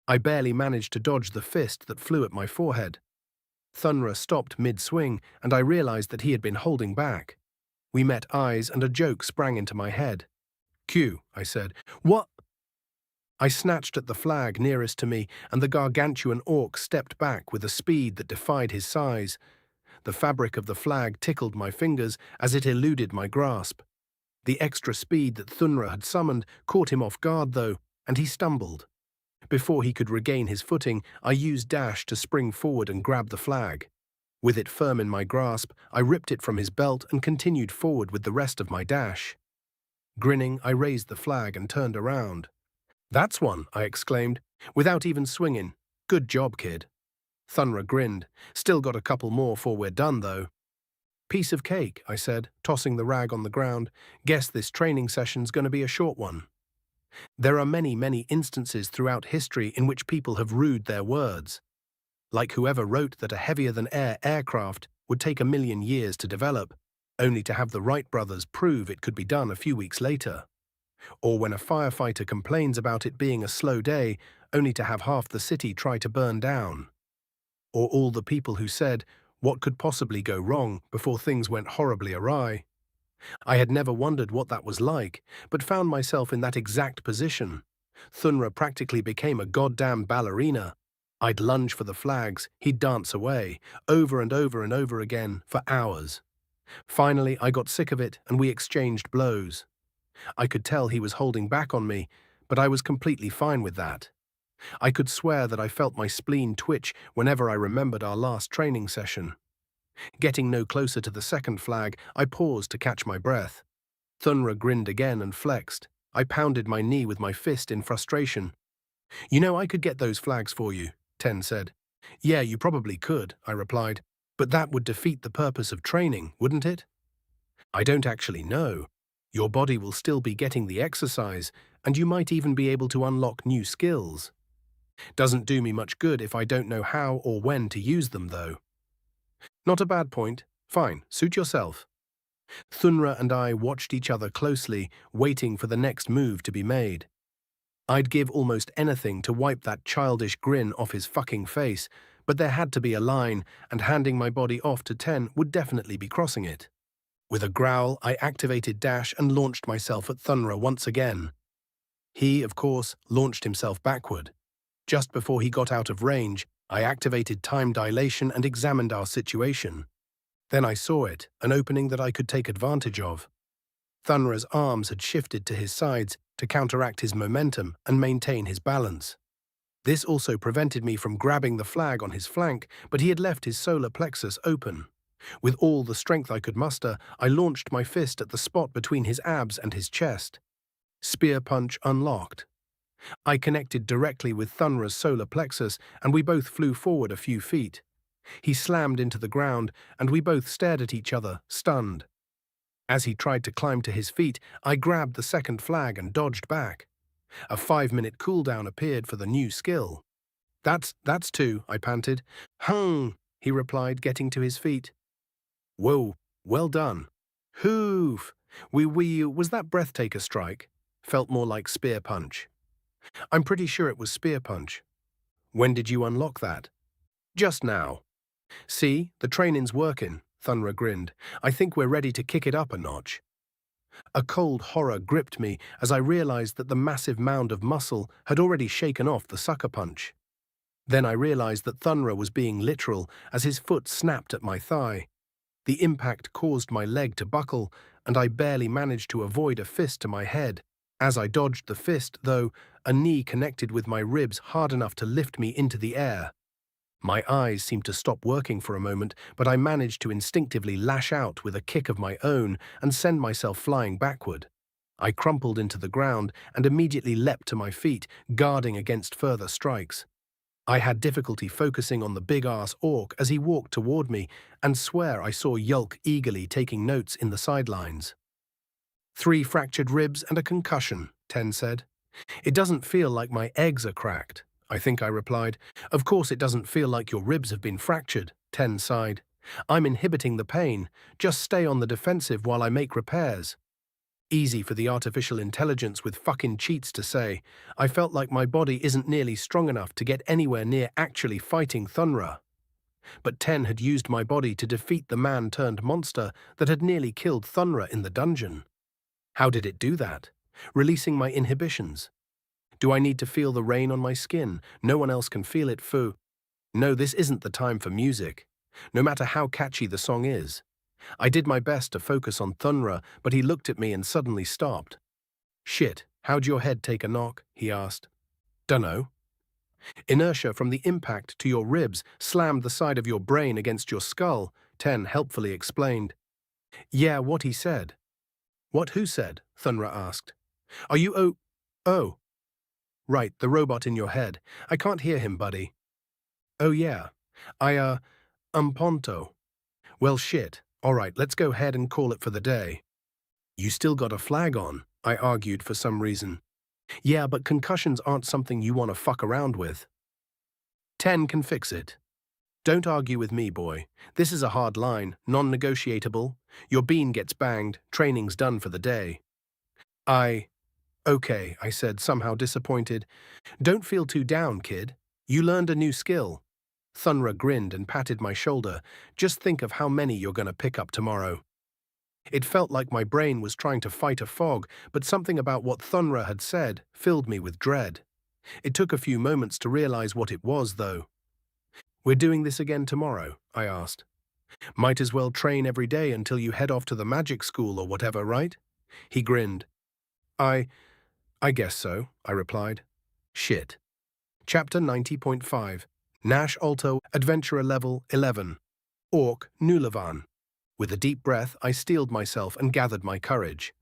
I barely managed to dodge the fist that flew at my forehead. Thunra stopped mid-swing, and I realized that he had been holding back. We met eyes, and a joke sprang into my head. "Q," I said. "What?" I snatched at the flag nearest to me, and the gargantuan orc stepped back with a speed that defied his size. The fabric of the flag tickled my fingers as it eluded my grasp. The extra speed that Thunra had summoned caught him off guard, though, and he stumbled. Before he could regain his footing, I used dash to spring forward and grab the flag. With it firm in my grasp, I ripped it from his belt and continued forward with the rest of my dash. Grinning, I raised the flag and turned around. "That's one," I exclaimed, without even swinging. "Good job, kid." Thunra grinned. "Still got a couple more before we're done, though." "Piece of cake," I said, tossing the rag on the ground. "Guess this training session's going to be a short one." There are many, many instances throughout history in which people have rued their words. Like whoever wrote that a heavier-than-air aircraft would take 1,000,000 years to develop, only to have the Wright brothers prove it could be done a few weeks later. Or when a firefighter complains about it being a slow day, only to have half the city try to burn down. Or all the people who said, "What could possibly go wrong?" before things went horribly awry. I had never wondered what that was like, but found myself in that exact position. Thunra practically became a goddamn ballerina. I'd lunge for the flags, he'd dance away, over and over and over again, for hours. Finally, I got sick of it, and we exchanged blows. I could tell he was holding back on me, but I was completely fine with that. I could swear that I felt my spleen twitch whenever I remembered our last training session. Getting no closer to the second flag, I paused to catch my breath. Thunra grinned again and flexed. I pounded my knee with my fist in frustration. "You know, I could get those flags for you," Ten said. "Yeah, you probably could," I replied. "But that would defeat the purpose of training, wouldn't it?" "I don't actually know. Your body will still be getting the exercise, and you might even be able to unlock new skills. Doesn't do me much good if I don't know how or when to use them, though." "Not a bad point. Fine, suit yourself." Thunra and I watched each other closely, waiting for the next move to be made. I'd give almost anything to wipe that childish grin off his fucking face, but there had to be a line, and handing my body off to Ten would definitely be crossing it. With a growl, I activated dash and launched myself at Thunra once again. He, of course, launched himself backward. Just before he got out of range, I activated time dilation and examined our situation. Then I saw it, an opening that I could take advantage of. Thunra's arms had shifted to his sides to counteract his momentum and maintain his balance. This also prevented me from grabbing the flag on his flank, but he had left his solar plexus open. With all the strength I could muster, I launched my fist at the spot between his abs and his chest. Spear punch unlocked. I connected directly with Thunra's solar plexus, and we both flew forward a few feet. He slammed into the ground, and we both stared at each other, stunned. As he tried to climb to his feet, I grabbed the second flag and dodged back. A 5-minute cooldown appeared for the new skill. That's two," I panted. "Hung!" he replied, getting to his feet. Whoa, well done. Hoof! Was that breathtaker strike? Felt more like spear punch. I'm pretty sure it was spear punch. When did you unlock that? Just now. See, the training's working, Thunra grinned. I think we're ready to kick it up a notch. A cold horror gripped me as I realized that the massive mound of muscle had already shaken off the sucker punch. Then I realized that Thunra was being literal as his foot snapped at my thigh. The impact caused my leg to buckle, and I barely managed to avoid a fist to my head. As I dodged the fist, though, a knee connected with my ribs hard enough to lift me into the air. My eyes seemed to stop working for a moment, but I managed to instinctively lash out with a kick of my own and send myself flying backward. I crumpled into the ground and immediately leapt to my feet, guarding against further strikes. I had difficulty focusing on the big-ass orc as he walked toward me, and swear I saw Yulk eagerly taking notes in the sidelines. 3 fractured ribs and a concussion, Ten said. It doesn't feel like my eggs are cracked, I think I replied. Of course it doesn't feel like your ribs have been fractured, Ten sighed. I'm inhibiting the pain. Just stay on the defensive while I make repairs. Easy for the artificial intelligence with fucking cheats to say. I felt like my body isn't nearly strong enough to get anywhere near actually fighting Thunra. But Ten had used my body to defeat the man-turned-monster that had nearly killed Thunra in the dungeon. How did it do that? Releasing my inhibitions. Do I need to feel the rain on my skin? No one else can feel it, foo. No, this isn't the time for music. No matter how catchy the song is. I did my best to focus on Thunra, but he looked at me and suddenly stopped. Shit, how'd your head take a knock? He asked. Dunno. Inertia from the impact to your ribs slammed the side of your brain against your skull, Ten helpfully explained. Yeah, what he said. What who said? Thunra asked. Are you oh. Right, the robot in your head. I can't hear him, buddy. Oh yeah. Ponto. Well shit. Alright, let's go ahead and call it for the day. You still got a flag on, I argued for some reason. Yeah, but concussions aren't something you want to fuck around with. Ten can fix it. Don't argue with me, boy. This is a hard line, non-negotiable. Your bean gets banged, training's done for the day. Okay, I said, somehow disappointed. Don't feel too down, kid. You learned a new skill. Thunra grinned and patted my shoulder. Just think of how many you're going to pick up tomorrow. It felt like my brain was trying to fight a fog, but something about what Thunra had said filled me with dread. It took a few moments to realize what it was, though. We're doing this again tomorrow, I asked. Might as well train every day until you head off to the magic school or whatever, right? He grinned. I guess so, I replied. Shit. Chapter 90.5 Nash Alto Adventurer Level 11 Orc Nulavan. With a deep breath, I steeled myself and gathered my courage.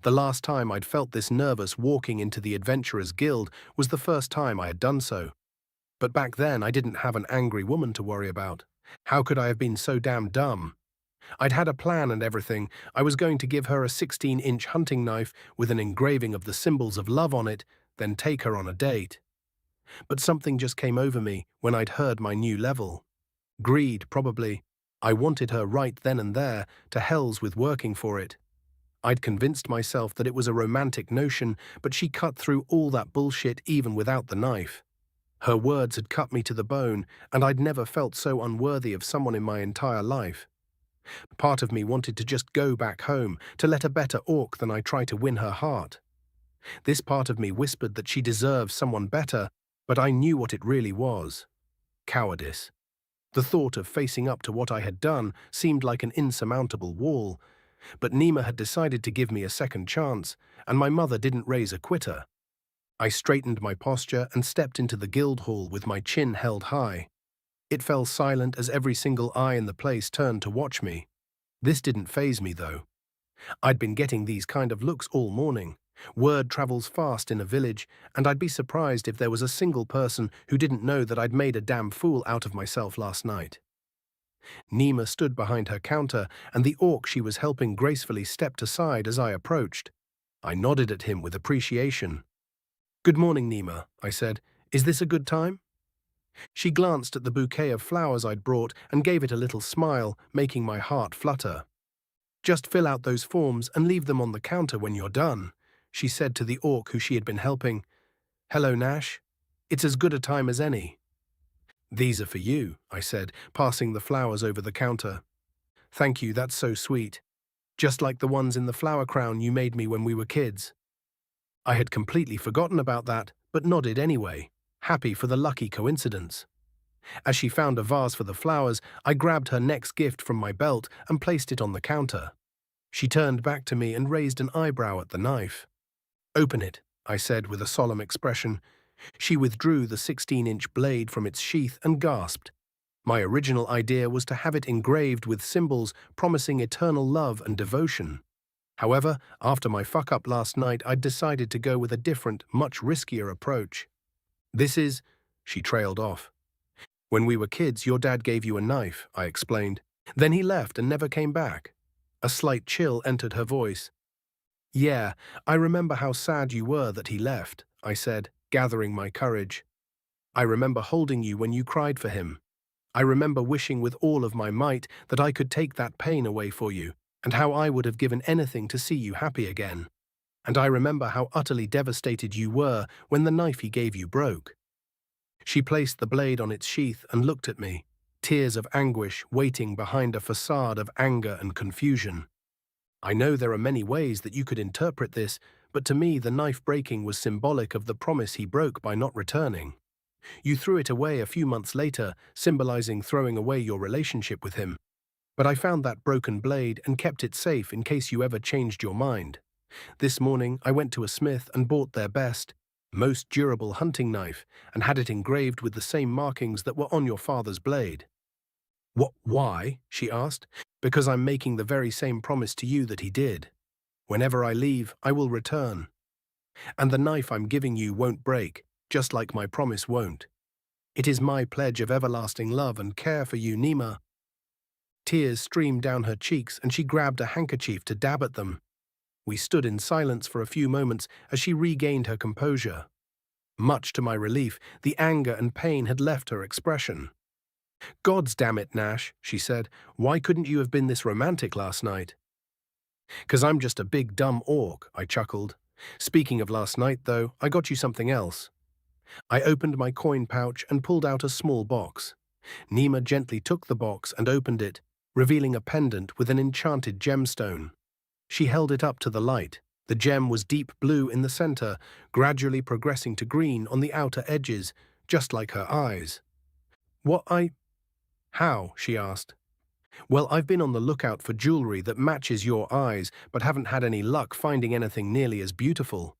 The last time I'd felt this nervous walking into the Adventurers Guild was the first time I had done so. But back then I didn't have an angry woman to worry about. How could I have been so damn dumb? I'd had a plan and everything. I was going to give her a 16-inch hunting knife with an engraving of the symbols of love on it, then take her on a date. But something just came over me when I'd heard my new level. Greed, probably. I wanted her right then and there, to hells with working for it. I'd convinced myself that it was a romantic notion, but she cut through all that bullshit even without the knife. Her words had cut me to the bone, and I'd never felt so unworthy of someone in my entire life. Part of me wanted to just go back home, to let a better orc than I try to win her heart. This part of me whispered that she deserved someone better, but I knew what it really was. Cowardice. The thought of facing up to what I had done seemed like an insurmountable wall, but Nima had decided to give me a second chance, and my mother didn't raise a quitter. I straightened my posture and stepped into the guild hall with my chin held high. It fell silent as every single eye in the place turned to watch me. This didn't faze me, though. I'd been getting these kind of looks all morning. Word travels fast in a village, and I'd be surprised if there was a single person who didn't know that I'd made a damn fool out of myself last night. Nima stood behind her counter, and the orc she was helping gracefully stepped aside as I approached. I nodded at him with appreciation. "Good morning, Nima," I said. "Is this a good time?" She glanced at the bouquet of flowers I'd brought and gave it a little smile, making my heart flutter. "Just fill out those forms and leave them on the counter when you're done," she said to the orc who she had been helping. "Hello, Nash. It's as good a time as any." "These are for you," I said, passing the flowers over the counter. "Thank you, that's so sweet. Just like the ones in the flower crown you made me when we were kids." I had completely forgotten about that, but nodded anyway, happy for the lucky coincidence. As she found a vase for the flowers, I grabbed her next gift from my belt and placed it on the counter. She turned back to me and raised an eyebrow at the knife. "Open it," I said with a solemn expression. She withdrew the 16-inch blade from its sheath and gasped. My original idea was to have it engraved with symbols promising eternal love and devotion. However, after my fuck-up last night, I'd decided to go with a different, much riskier approach. "This is—" she trailed off. "When we were kids, your dad gave you a knife," I explained. "Then he left and never came back." A slight chill entered her voice. "Yeah, I remember how sad you were that he left," I said, gathering my courage. "I remember holding you when you cried for him. I remember wishing with all of my might that I could take that pain away for you, and how I would have given anything to see you happy again. And I remember how utterly devastated you were when the knife he gave you broke." She placed the blade on its sheath and looked at me, tears of anguish waiting behind a facade of anger and confusion. "I know there are many ways that you could interpret this, but to me the knife breaking was symbolic of the promise he broke by not returning. You threw it away a few months later, symbolizing throwing away your relationship with him. But I found that broken blade and kept it safe in case you ever changed your mind. This morning I went to a smith and bought their best, most durable hunting knife and had it engraved with the same markings that were on your father's blade." Why?" she asked. "Because I'm making the very same promise to you that he did. Whenever I leave, I will return. And the knife I'm giving you won't break, just like my promise won't. It is my pledge of everlasting love and care for you, Nima." Tears streamed down her cheeks and she grabbed a handkerchief to dab at them. We stood in silence for a few moments as she regained her composure. Much to my relief, the anger and pain had left her expression. "Gods damn it, Nash," she said. "Why couldn't you have been this romantic last night?" "'Cause I'm just a big dumb orc," I chuckled. "Speaking of last night, though, I got you something else." I opened my coin pouch and pulled out a small box. Nima gently took the box and opened it, revealing a pendant with an enchanted gemstone. She held it up to the light. The gem was deep blue in the center, gradually progressing to green on the outer edges, just like her eyes. "How?" she asked. "Well, I've been on the lookout for jewelry that matches your eyes, but haven't had any luck finding anything nearly as beautiful.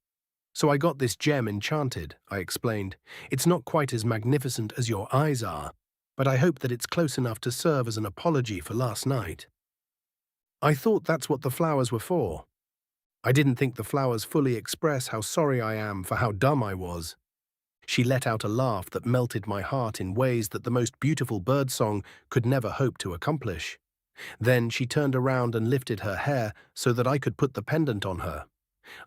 So I got this gem enchanted," I explained. "It's not quite as magnificent as your eyes are, but I hope that it's close enough to serve as an apology for last night." I thought that's what the flowers were for. I didn't think the flowers fully express how sorry I am for how dumb I was. She let out a laugh that melted my heart in ways that the most beautiful birdsong could never hope to accomplish. Then she turned around and lifted her hair so that I could put the pendant on her.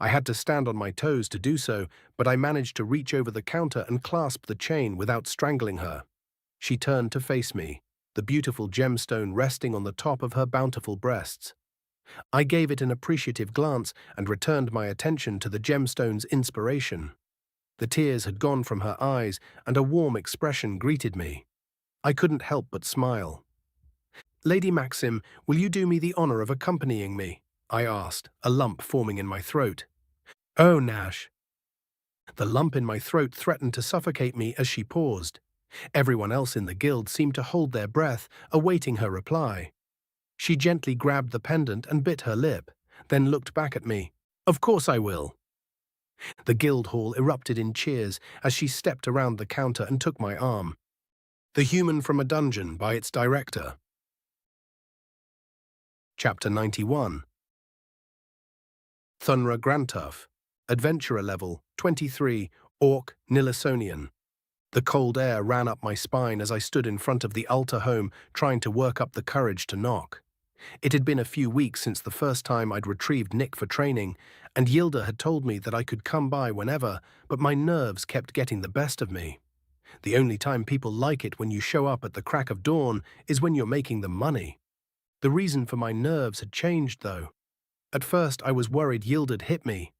I had to stand on my toes to do so, but I managed to reach over the counter and clasp the chain without strangling her. She turned to face me, the beautiful gemstone resting on the top of her bountiful breasts. I gave it an appreciative glance and returned my attention to the gemstone's inspiration. The tears had gone from her eyes, and a warm expression greeted me. I couldn't help but smile. "Lady Maxim, will you do me the honor of accompanying me?" I asked, a lump forming in my throat. "Oh, Nash." The lump in my throat threatened to suffocate me as she paused. Everyone else in the guild seemed to hold their breath, awaiting her reply. She gently grabbed the pendant and bit her lip, then looked back at me. "Of course I will." The guild hall erupted in cheers as she stepped around the counter and took my arm. The Human from a Dungeon by its director. Chapter 91. Thunra Grantuf, Adventurer Level 23, Orc Nilisonian. The cold air ran up my spine as I stood in front of the altar home trying to work up the courage to knock. It had been a few weeks since the first time I'd retrieved Nick for training, and Yilda had told me that I could come by whenever, but my nerves kept getting the best of me. The only time people like it when you show up at the crack of dawn is when you're making them money. The reason for my nerves had changed, though. At first, I was worried Yilda'd hit me.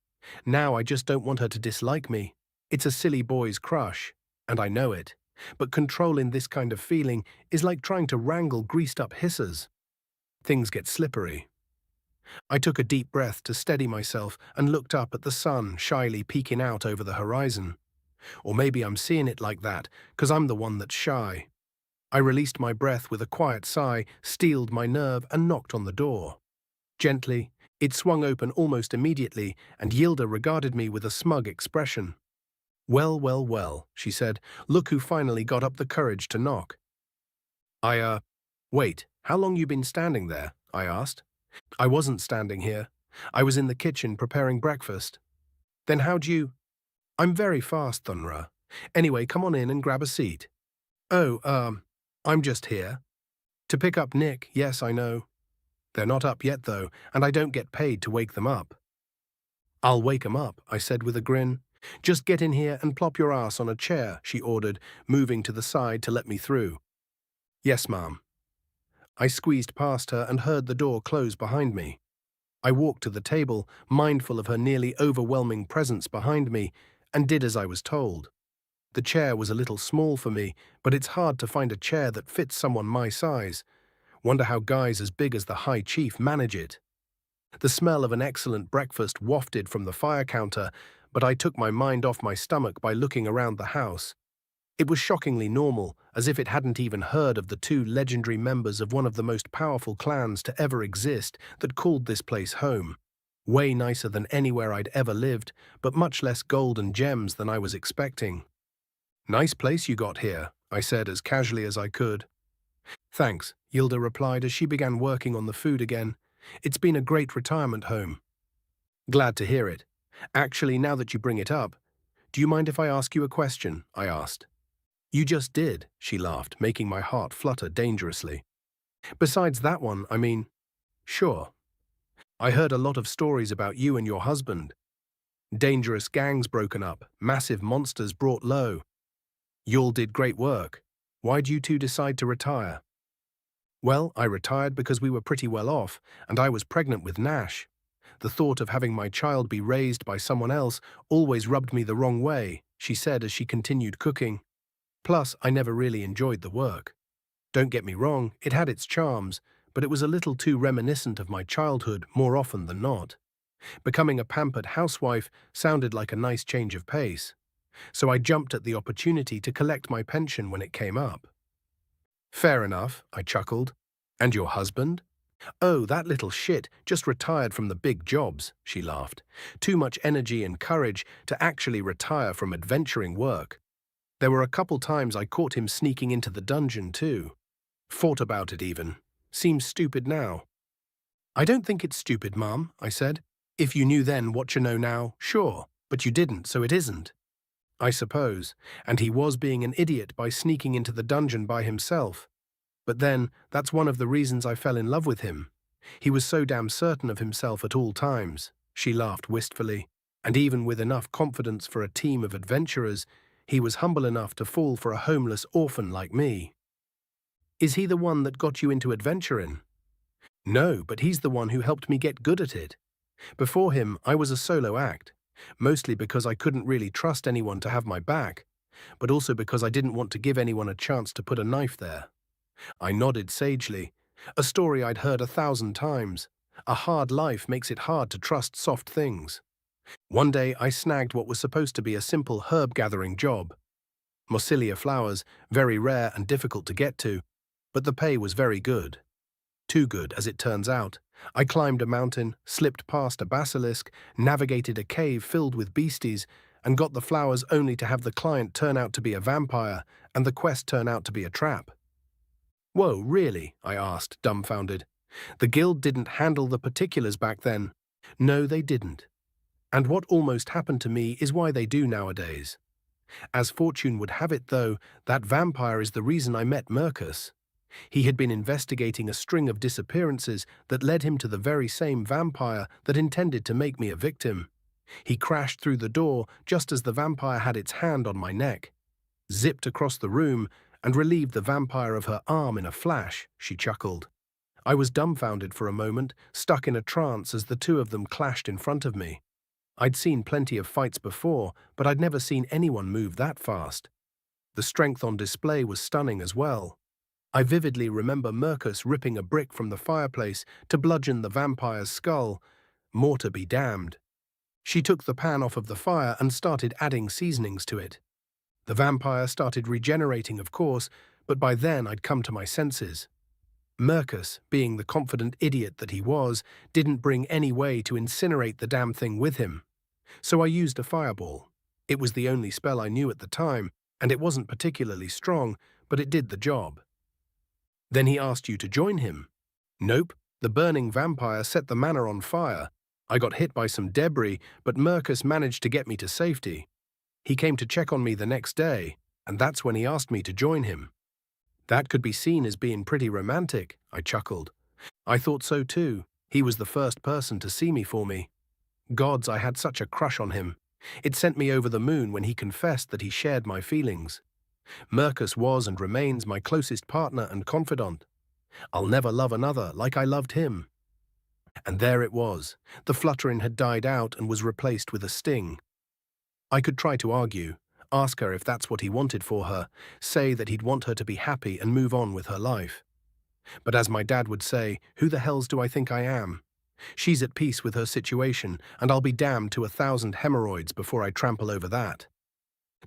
Now I just don't want her to dislike me. It's a silly boy's crush, and I know it. But controlling this kind of feeling is like trying to wrangle greased-up hissers. Things get slippery. I took a deep breath to steady myself and looked up at the sun shyly peeking out over the horizon. Or maybe I'm seeing it like that, 'cause I'm the one that's shy. I released my breath with a quiet sigh, steeled my nerve, and knocked on the door. Gently, it swung open almost immediately, and Yilda regarded me with a smug expression. "Well, well, well," she said, "look who finally got up the courage to knock." Wait, how long you been standing there?" I asked. "I wasn't standing here. I was in the kitchen preparing breakfast." "Then how'd you—" "I'm very fast, Thunra. Anyway, come on in and grab a seat." I'm just here." "To pick up Nick, yes, I know. They're not up yet, though, and I don't get paid to wake them up." "I'll wake 'em up," I said with a grin. "Just get in here and plop your ass on a chair," she ordered, moving to the side to let me through. "Yes, ma'am." I squeezed past her and heard the door close behind me. I walked to the table, mindful of her nearly overwhelming presence behind me, and did as I was told. The chair was a little small for me, but it's hard to find a chair that fits someone my size. Wonder how guys as big as the High Chief manage it. The smell of an excellent breakfast wafted from the fire counter, but I took my mind off my stomach by looking around the house. It was shockingly normal, as if it hadn't even heard of the two legendary members of one of the most powerful clans to ever exist that called this place home. Way nicer than anywhere I'd ever lived, but much less gold and gems than I was expecting. "Nice place you got here," I said as casually as I could. "Thanks," Yilda replied as she began working on the food again. "It's been a great retirement home." "Glad to hear it. Actually, now that you bring it up, do you mind if I ask you a question?" I asked. "You just did," she laughed, making my heart flutter dangerously. "Besides that one, I mean, sure. I heard a lot of stories about you and your husband. Dangerous gangs broken up, massive monsters brought low. You all did great work. Why'd you two decide to retire?" "Well, I retired because we were pretty well off, and I was pregnant with Nash. The thought of having my child be raised by someone else always rubbed me the wrong way," she said as she continued cooking. "Plus, I never really enjoyed the work. Don't get me wrong, it had its charms, but it was a little too reminiscent of my childhood more often than not. Becoming a pampered housewife sounded like a nice change of pace, so I jumped at the opportunity to collect my pension when it came up." "Fair enough," I chuckled. "And your husband?" "Oh, that little shit just retired from the big jobs," she laughed. "Too much energy and courage to actually retire from adventuring work. There were a couple times I caught him sneaking into the dungeon, too. Fought about it even. Seems stupid now." "I don't think it's stupid, Mum," I said. "If you knew then what you know now, sure, but you didn't, so it isn't." "I suppose, and he was being an idiot by sneaking into the dungeon by himself. But then, that's one of the reasons I fell in love with him. He was so damn certain of himself at all times," she laughed wistfully. "And even with enough confidence for a team of adventurers, he was humble enough to fall for a homeless orphan like me." "Is he the one that got you into adventuring?" "No, but he's the one who helped me get good at it. Before him, I was a solo act, mostly because I couldn't really trust anyone to have my back, but also because I didn't want to give anyone a chance to put a knife there." I nodded sagely. A story I'd heard 1,000 times. A hard life makes it hard to trust soft things. One day I snagged what was supposed to be a simple herb-gathering job. Mosilia flowers, very rare and difficult to get to, but the pay was very good. Too good, as it turns out. I climbed a mountain, slipped past a basilisk, navigated a cave filled with beasties, and got the flowers only to have the client turn out to be a vampire and the quest turn out to be a trap. "Whoa, really?" I asked, dumbfounded. "The guild didn't handle the particulars back then." "No, they didn't. And what almost happened to me is why they do nowadays. As fortune would have it, though, that vampire is the reason I met Mercus. He had been investigating a string of disappearances that led him to the very same vampire that intended to make me a victim. He crashed through the door just as the vampire had its hand on my neck. zipped across the room, and relieved the vampire of her arm in a flash, she chuckled. I was dumbfounded for a moment, stuck in a trance as the two of them clashed in front of me. I'd seen plenty of fights before, but I'd never seen anyone move that fast. The strength on display was stunning as well. I vividly remember Mercus ripping a brick from the fireplace to bludgeon the vampire's skull. More to be damned. She took the pan off of the fire and started adding seasonings to it. The vampire started regenerating, of course, but by then I'd come to my senses. Mercus, being the confident idiot that he was, didn't bring any way to incinerate the damn thing with him. So I used a fireball. It was the only spell I knew at the time, and it wasn't particularly strong, but it did the job. Then he asked you to join him. Nope, the burning vampire set the manor on fire. I got hit by some debris, but Mercus managed to get me to safety. He came to check on me the next day, and that's when he asked me to join him. That could be seen as being pretty romantic, I chuckled. I thought so too. He was the first person to see me for me. Gods, I had such a crush on him. It sent me over the moon when he confessed that he shared my feelings. Mercus was and remains my closest partner and confidant. I'll never love another like I loved him. And there it was. The fluttering had died out and was replaced with a sting. I could try to argue, ask her if that's what he wanted for her, say that he'd want her to be happy and move on with her life. But as my dad would say, who the hells do I think I am? She's at peace with her situation, and I'll be damned to 1,000 hemorrhoids before I trample over that.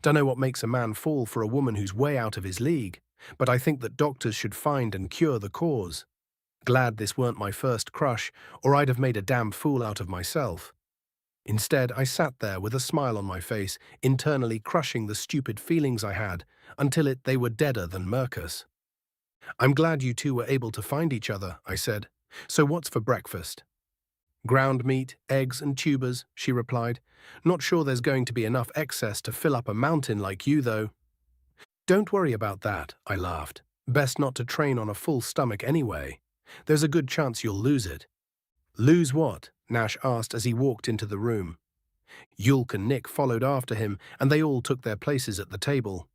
Dunno what makes a man fall for a woman who's way out of his league, but I think that doctors should find and cure the cause. Glad this weren't my first crush, or I'd have made a damn fool out of myself. Instead, I sat there with a smile on my face, internally crushing the stupid feelings I had, until they were deader than Mercus. I'm glad you two were able to find each other, I said. So what's for breakfast? Ground meat, eggs and tubers, she replied. Not sure there's going to be enough excess to fill up a mountain like you, though. Don't worry about that, I laughed. Best not to train on a full stomach anyway. There's a good chance you'll lose it. Lose what? Nash asked as he walked into the room. Yulk and Nick followed after him, and they all took their places at the table.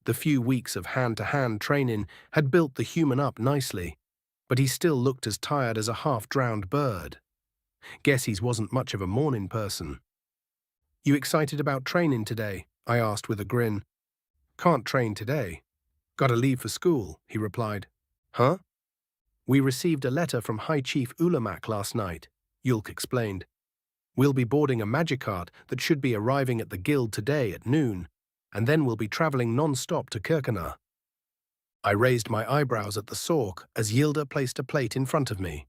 The few weeks of hand-to-hand training had built the human up nicely, but he still looked as tired as a half-drowned bird. Guess he wasn't much of a morning person. You excited about training today? I asked with a grin. Can't train today. Gotta leave for school, he replied. Huh? We received a letter from High Chief Ulamak last night, Yulk explained. We'll be boarding a magic cart that should be arriving at the guild today at noon, and then we'll be traveling non-stop to Kirkenar. I raised my eyebrows at the sork as Yilda placed a plate in front of me.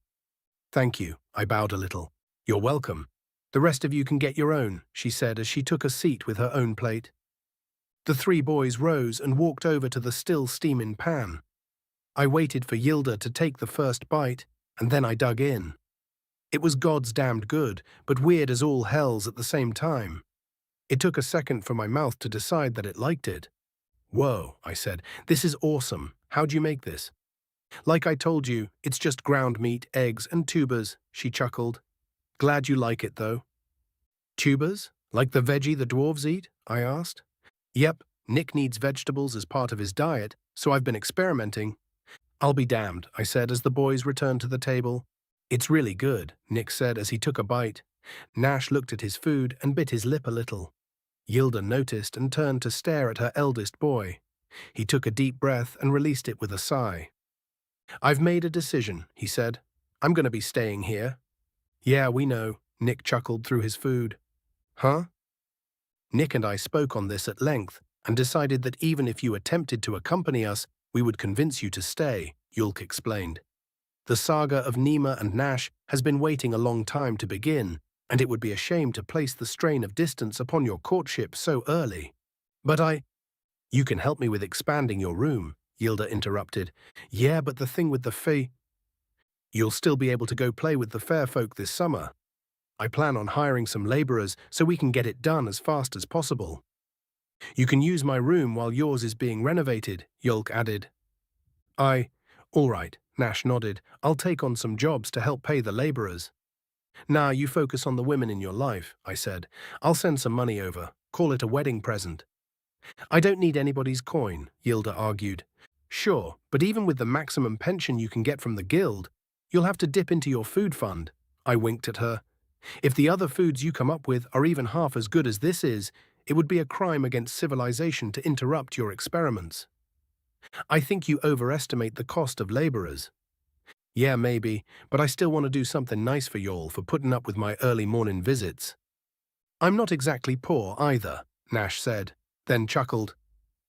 Thank you, I bowed a little. You're welcome. The rest of you can get your own, she said as she took a seat with her own plate. The three boys rose and walked over to the still steaming pan. I waited for Yilda to take the first bite, and then I dug in. It was God's damned good, but weird as all hells at the same time. It took a second for my mouth to decide that it liked it. Whoa, I said, this is awesome. How'd you make this? Like I told you, it's just ground meat, eggs, and tubers, she chuckled. Glad you like it, though. Tubers? Like the veggie the dwarves eat? I asked. Yep, Nick needs vegetables as part of his diet, so I've been experimenting. I'll be damned, I said as the boys returned to the table. It's really good, Nick said as he took a bite. Nash looked at his food and bit his lip a little. Yilda noticed and turned to stare at her eldest boy. He took a deep breath and released it with a sigh. I've made a decision, he said. I'm going to be staying here. Yeah, we know, Nick chuckled through his food. Huh? Nick and I spoke on this at length and decided that even if you attempted to accompany us, we would convince you to stay, Yulk explained. The saga of Nima and Nash has been waiting a long time to begin, and it would be a shame to place the strain of distance upon your courtship so early. But You can help me with expanding your room, Yilda interrupted. Yeah, but the thing with the fee... You'll still be able to go play with the fair folk this summer. I plan on hiring some laborers so we can get it done as fast as possible. You can use my room while yours is being renovated, Yulk added. All right, Nash nodded. I'll take on some jobs to help pay the laborers. Nah, you focus on the women in your life, I said. I'll send some money over. Call it a wedding present. I don't need anybody's coin, Yilda argued. Sure, but even with the maximum pension you can get from the guild, you'll have to dip into your food fund. I winked at her. If the other foods you come up with are even half as good as this is, it would be a crime against civilization to interrupt your experiments. I think you overestimate the cost of laborers. Yeah, maybe, but I still want to do something nice for y'all for putting up with my early morning visits. I'm not exactly poor either, Nash said, then chuckled.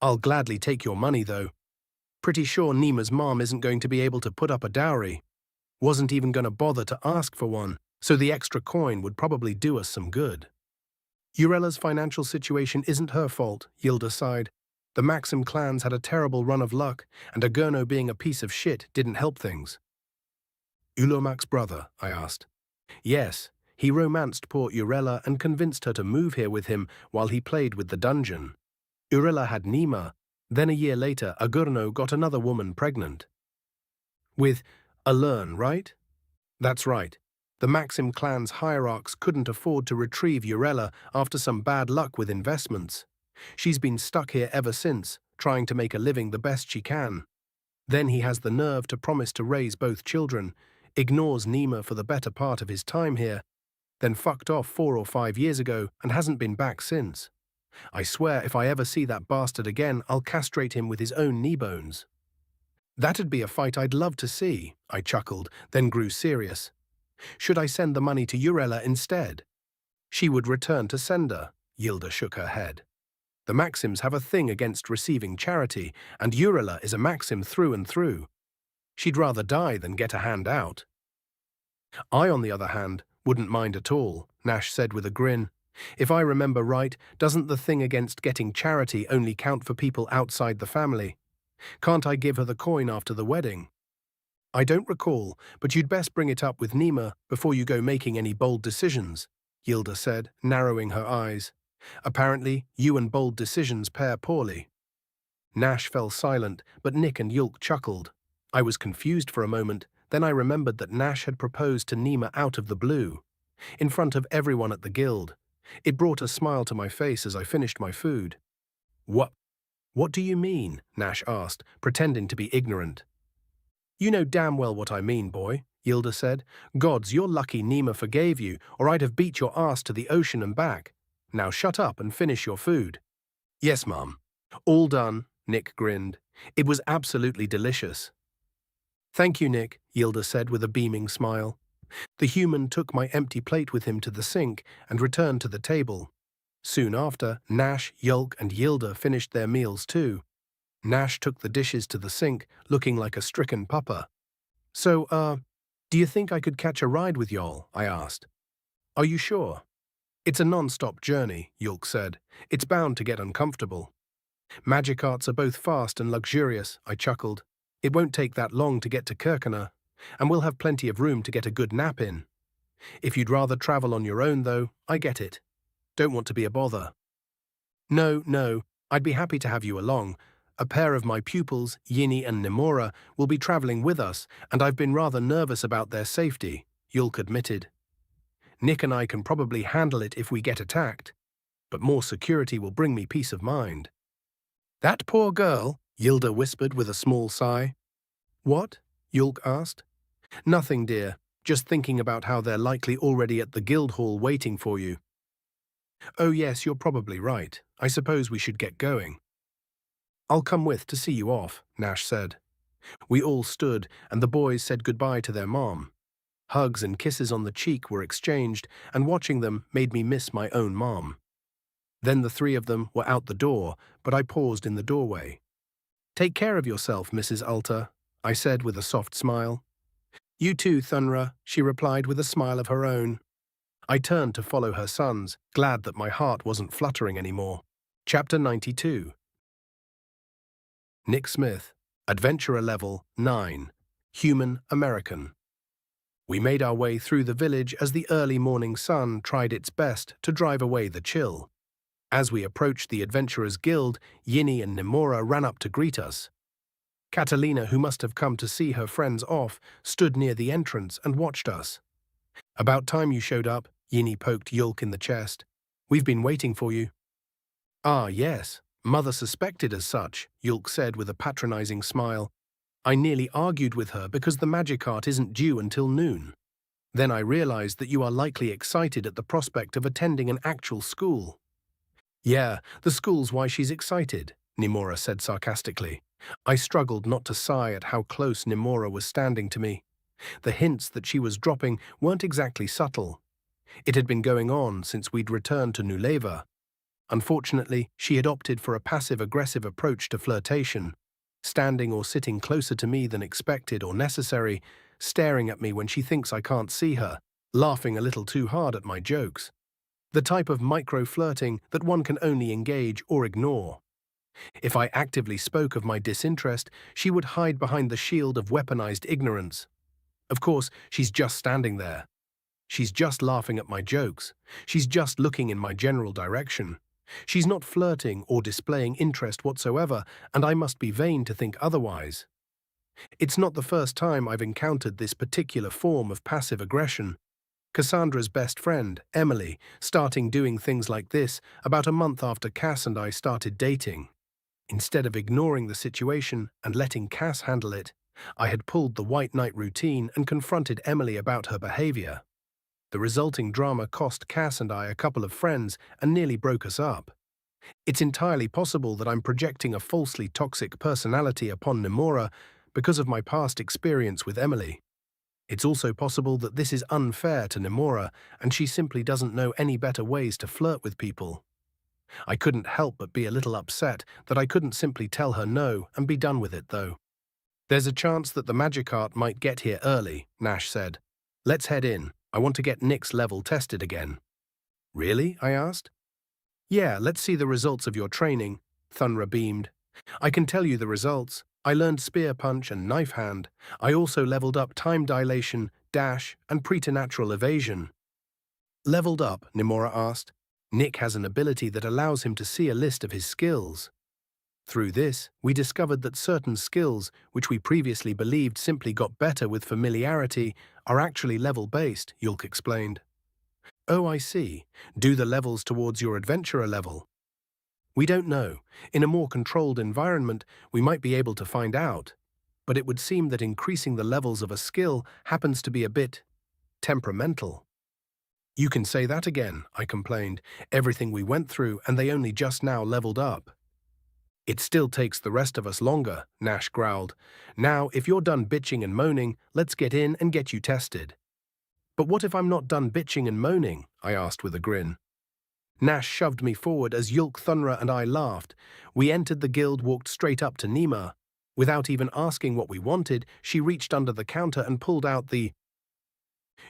I'll gladly take your money, though. Pretty sure Nima's mom isn't going to be able to put up a dowry. Wasn't even going to bother to ask for one, so the extra coin would probably do us some good. Urella's financial situation isn't her fault, Yilda sighed. The Maxim clans had a terrible run of luck, and Agurno being a piece of shit didn't help things. Ulomak's brother, I asked. Yes, he romanced poor Urella and convinced her to move here with him while he played with the dungeon. Urella had Nima. Then a year later, Agurno got another woman pregnant. With Alern, right? That's right. The Maxim clan's hierarchs couldn't afford to retrieve Urella after some bad luck with investments. She's been stuck here ever since, trying to make a living the best she can. Then he has the nerve to promise to raise both children, ignores Nima for the better part of his time here, then fucked off 4 or 5 years ago and hasn't been back since. I swear if I ever see that bastard again, I'll castrate him with his own knee bones. That'd be a fight I'd love to see, I chuckled, then grew serious. Should I send the money to Urella instead? She would return to sender, Yilda shook her head. The Maxims have a thing against receiving charity, and Urella is a Maxim through and through. She'd rather die than get a hand out. I, on the other hand, wouldn't mind at all, Nash said with a grin. If I remember right, doesn't the thing against getting charity only count for people outside the family? Can't I give her the coin after the wedding? I don't recall, but you'd best bring it up with Nima before you go making any bold decisions, Yilda said, narrowing her eyes. Apparently, you and bold decisions pair poorly. Nash fell silent, but Nick and Yulk chuckled. I was confused for a moment, then I remembered that Nash had proposed to Nima out of the blue, in front of everyone at the guild. It brought a smile to my face as I finished my food. What do you mean? Nash asked, pretending to be ignorant. You know damn well what I mean, boy, Yilda said. Gods, you're lucky Nima forgave you, or I'd have beat your ass to the ocean and back. Now shut up and finish your food. Yes, Mum. All done, Nick grinned. It was absolutely delicious. Thank you, Nick, Yilda said with a beaming smile. The human took my empty plate with him to the sink and returned to the table. Soon after, Nash, Yulk, and Yilda finished their meals too. Nash took the dishes to the sink, looking like a stricken pupper. So, do you think I could catch a ride with y'all? I asked. Are you sure? It's a non-stop journey, Yulk said. It's bound to get uncomfortable. Magic arts are both fast and luxurious, I chuckled. It won't take that long to get to Kirkener, and we'll have plenty of room to get a good nap in. If you'd rather travel on your own, though, I get it. Don't want to be a bother. No, I'd be happy to have you along. A pair of my pupils, Yini and Nemora, will be traveling with us, and I've been rather nervous about their safety, Yulk admitted. Nick and I can probably handle it if we get attacked, but more security will bring me peace of mind. That poor girl, Yilda whispered with a small sigh. What? Yulk asked. Nothing, dear. Just thinking about how they're likely already at the guild hall waiting for you. Oh yes, you're probably right. I suppose we should get going. I'll come with to see you off, Nash said. We all stood, and the boys said goodbye to their mom. Hugs and kisses on the cheek were exchanged, and watching them made me miss my own mom. Then the three of them were out the door, but I paused in the doorway. Take care of yourself, Mrs. Alter, I said with a soft smile. You too, Thunra, she replied with a smile of her own. I turned to follow her sons, glad that my heart wasn't fluttering anymore. Chapter 92. Nick Smith, Adventurer Level 9, Human American. We made our way through the village as the early morning sun tried its best to drive away the chill. As we approached the Adventurers Guild, Yini and Nemora ran up to greet us. Catalina, who must have come to see her friends off, stood near the entrance and watched us. About time you showed up, Yini poked Yulk in the chest. We've been waiting for you. Ah, yes, Mother suspected as such, Yulk said with a patronizing smile. I nearly argued with her because the magic art isn't due until noon. Then I realized that you are likely excited at the prospect of attending an actual school. Yeah, the school's why she's excited, Nimura said sarcastically. I struggled not to sigh at how close Nimura was standing to me. The hints that she was dropping weren't exactly subtle. It had been going on since we'd returned to Nuleva. Unfortunately, she had opted for a passive-aggressive approach to flirtation, standing or sitting closer to me than expected or necessary, staring at me when she thinks I can't see her, laughing a little too hard at my jokes. The type of micro-flirting that one can only engage or ignore. If I actively spoke of my disinterest, she would hide behind the shield of weaponized ignorance. Of course, she's just standing there. She's just laughing at my jokes. She's just looking in my general direction. She's not flirting or displaying interest whatsoever, and I must be vain to think otherwise. It's not the first time I've encountered this particular form of passive aggression. Cassandra's best friend, Emily, starting doing things like this about a month after Cass and I started dating. Instead of ignoring the situation and letting Cass handle it, I had pulled the White Knight routine and confronted Emily about her behavior. The resulting drama cost Cass and I a couple of friends and nearly broke us up. It's entirely possible that I'm projecting a falsely toxic personality upon Nimura because of my past experience with Emily. It's also possible that this is unfair to Nimura and she simply doesn't know any better ways to flirt with people. I couldn't help but be a little upset that I couldn't simply tell her no and be done with it, though. There's a chance that the magic art might get here early, Nash said. Let's head in. I want to get Nick's level tested again. Really? I asked. Yeah, let's see the results of your training, Thunra beamed. I can tell you the results. I learned spear punch and knife hand. I also leveled up time dilation, dash, and preternatural evasion. Leveled up? Nimura asked. Nick has an ability that allows him to see a list of his skills. Through this, we discovered that certain skills, which we previously believed simply got better with familiarity, are actually level-based, Yulk explained. Oh, I see. Do the levels towards your adventurer level? We don't know. In a more controlled environment, we might be able to find out. But it would seem that increasing the levels of a skill happens to be a bit temperamental. You can say that again, I complained. Everything we went through and they only just now leveled up. It still takes the rest of us longer, Nash growled. Now, if you're done bitching and moaning, let's get in and get you tested. But what if I'm not done bitching and moaning? I asked with a grin. Nash shoved me forward as Yulk, Thunra and I laughed. We entered the guild, walked straight up to Nima. Without even asking what we wanted, she reached under the counter and pulled out the...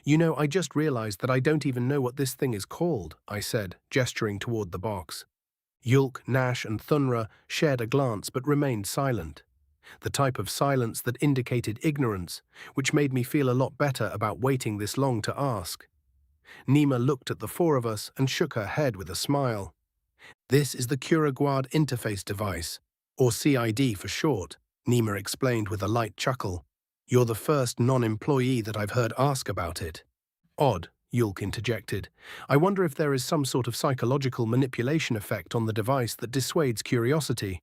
You know, I just realized that I don't even know what this thing is called, I said, gesturing toward the box. Yulk, Nash and Thunra shared a glance but remained silent. The type of silence that indicated ignorance, which made me feel a lot better about waiting this long to ask. Nima looked at the four of us and shook her head with a smile. This is the Kuraguard Interface Device, or CID for short, Nima explained with a light chuckle. You're the first non-employee that I've heard ask about it. Odd, Yulk interjected. I wonder if there is some sort of psychological manipulation effect on the device that dissuades curiosity.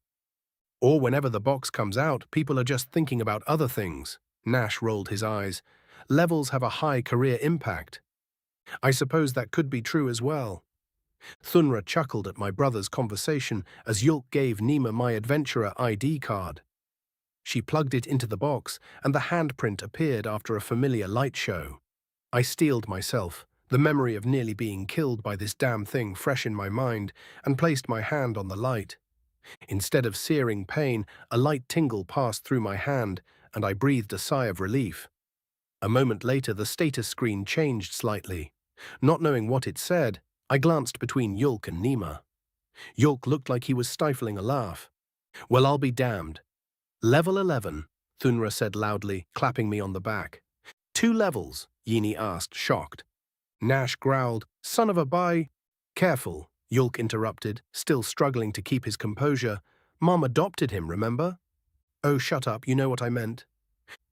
Or whenever the box comes out, people are just thinking about other things. Nash rolled his eyes. Levels have a high career impact. I suppose that could be true as well. Thunra chuckled at my brother's conversation as Yulk gave Nima my adventurer ID card. She plugged it into the box, and the handprint appeared after a familiar light show. I steeled myself, the memory of nearly being killed by this damn thing fresh in my mind, and placed my hand on the light. Instead of searing pain, a light tingle passed through my hand, and I breathed a sigh of relief. A moment later, the status screen changed slightly. Not knowing what it said, I glanced between Yulk and Nima. Yulk looked like he was stifling a laugh. Well, I'll be damned. Level 11, Thunra said loudly, clapping me on the back. 2 levels, Yini asked, shocked. Nash growled, son of a bi... Careful, Yulk interrupted, still struggling to keep his composure. Mom adopted him, remember? Oh, shut up, you know what I meant.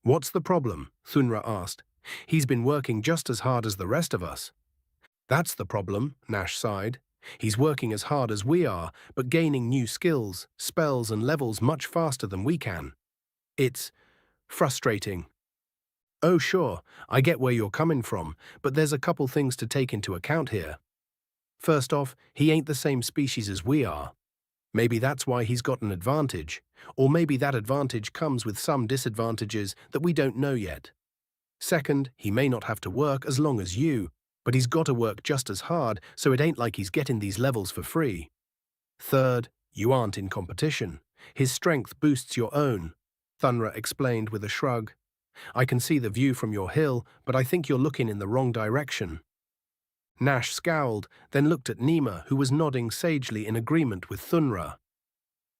What's the problem? Thunra asked. He's been working just as hard as the rest of us. That's the problem, Nash sighed. He's working as hard as we are, but gaining new skills, spells, and levels much faster than we can. It's frustrating. Oh, sure, I get where you're coming from, but there's a couple things to take into account here. First off, he ain't the same species as we are. Maybe that's why he's got an advantage, or maybe that advantage comes with some disadvantages that we don't know yet. Second, he may not have to work as long as you, but he's got to work just as hard, so it ain't like he's getting these levels for free. Third, you aren't in competition. His strength boosts your own, Thunra explained with a shrug. I can see the view from your hill, but I think you're looking in the wrong direction. Nash scowled, then looked at Nima, who was nodding sagely in agreement with Thunra.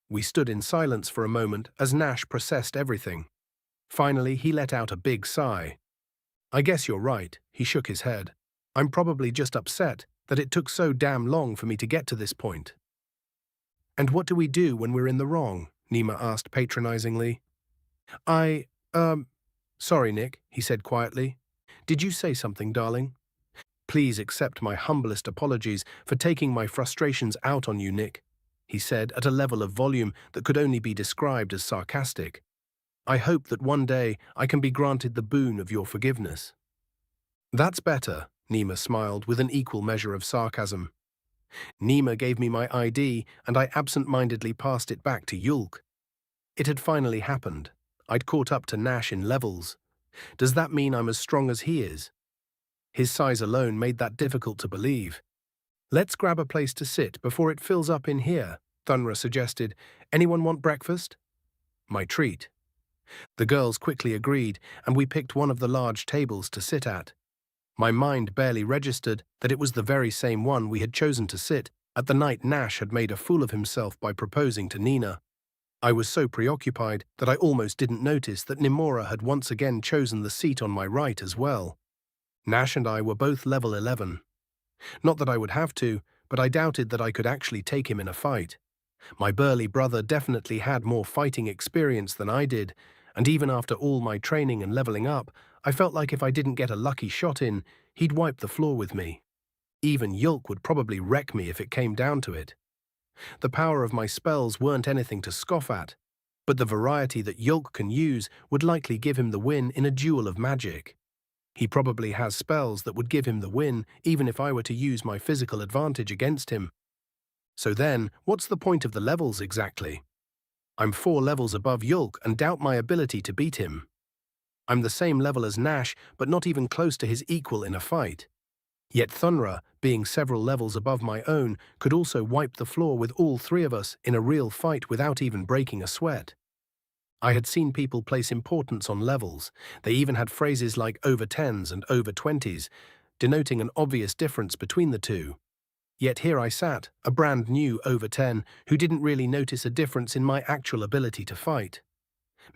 We stood in silence for a moment as Nash processed everything. Finally, he let out a big sigh. I guess you're right, he shook his head. I'm probably just upset that it took so damn long for me to get to this point. And what do we do when we're in the wrong? Nima asked patronizingly. Sorry, Nick, he said quietly. Did you say something, darling? Please accept my humblest apologies for taking my frustrations out on you, Nick, he said at a level of volume that could only be described as sarcastic. I hope that one day I can be granted the boon of your forgiveness. That's better, Nima smiled with an equal measure of sarcasm. Nima gave me my ID and I absent-mindedly passed it back to Yulk. It had finally happened. I'd caught up to Nash in levels. Does that mean I'm as strong as he is? His size alone made that difficult to believe. Let's grab a place to sit before it fills up in here, Thunra suggested. Anyone want breakfast? My treat. The girls quickly agreed, and we picked one of the large tables to sit at. My mind barely registered that it was the very same one we had chosen to sit at the night Nash had made a fool of himself by proposing to Nina. I was so preoccupied that I almost didn't notice that Nimora had once again chosen the seat on my right as well. Nash and I were both level 11. Not that I would have to, but I doubted that I could actually take him in a fight. My burly brother definitely had more fighting experience than I did, and even after all my training and leveling up, I felt like if I didn't get a lucky shot in, he'd wipe the floor with me. Even Yulk would probably wreck me if it came down to it. The power of my spells weren't anything to scoff at, but the variety that Yulk can use would likely give him the win in a duel of magic. He probably has spells that would give him the win even if I were to use my physical advantage against him. So then, what's the point of the levels exactly? I'm 4 levels above Yulk and doubt my ability to beat him. I'm the same level as Nash, but not even close to his equal in a fight. Yet Thunra, being several levels above my own, could also wipe the floor with all 3 of us in a real fight without even breaking a sweat. I had seen people place importance on levels. They even had phrases like over 10s and over 20s, denoting an obvious difference between the two. Yet here I sat, a brand new over 10, who didn't really notice a difference in my actual ability to fight.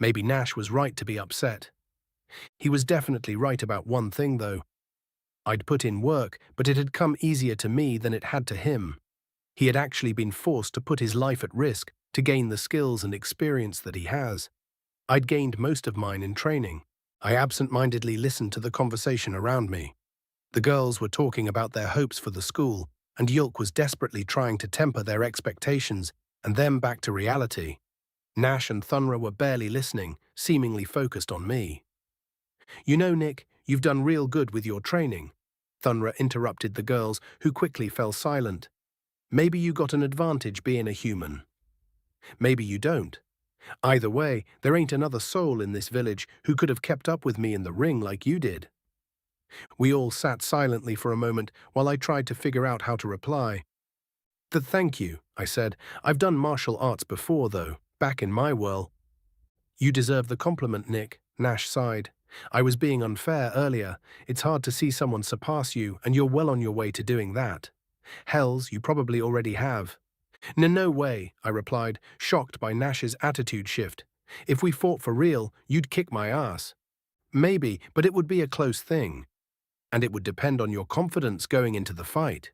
Maybe Nash was right to be upset. He was definitely right about one thing, though. I'd put in work, but it had come easier to me than it had to him. He had actually been forced to put his life at risk to gain the skills and experience that he has. I'd gained most of mine in training. I absent-mindedly listened to the conversation around me. The girls were talking about their hopes for the school, and Yulk was desperately trying to temper their expectations and them back to reality. Nash and Thunra were barely listening, seemingly focused on me. You know, Nick, you've done real good with your training. Thunra interrupted the girls, who quickly fell silent. Maybe you got an advantage being a human. Maybe you don't. Either way, there ain't another soul in this village who could have kept up with me in the ring like you did. We all sat silently for a moment while I tried to figure out how to reply. Thank you, I said. I've done martial arts before, though, back in my world. You deserve the compliment, Nick, Nash sighed. I was being unfair earlier. It's hard to see someone surpass you, and you're well on your way to doing that. Hells, you probably already have. No way, I replied, shocked by Nash's attitude shift. If we fought for real, you'd kick my ass. Maybe, but it would be a close thing. And it would depend on your confidence going into the fight.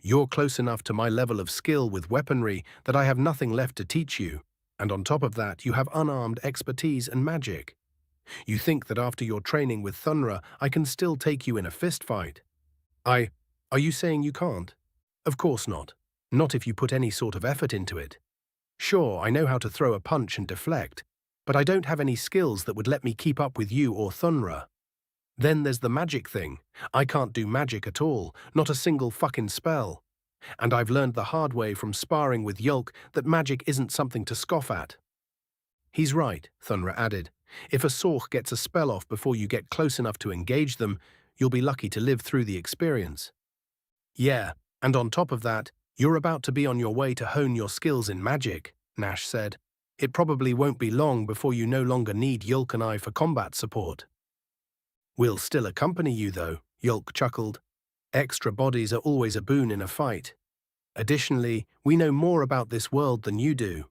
You're close enough to my level of skill with weaponry that I have nothing left to teach you, and on top of that you have unarmed expertise and magic. You think that after your training with Thunra I can still take you in a fist fight? Are you saying you can't? Of course not. Not if you put any sort of effort into it. Sure, I know how to throw a punch and deflect, but I don't have any skills that would let me keep up with you or Thunra. Then there's the magic thing. I can't do magic at all, not a single fucking spell. And I've learned the hard way from sparring with Yulk that magic isn't something to scoff at. He's right, Thunra added. If a Sorc gets a spell off before you get close enough to engage them, you'll be lucky to live through the experience. Yeah, and on top of that, you're about to be on your way to hone your skills in magic, Nash said. It probably won't be long before you no longer need Yulk and I for combat support. We'll still accompany you, though, Yulk chuckled. Extra bodies are always a boon in a fight. Additionally, we know more about this world than you do.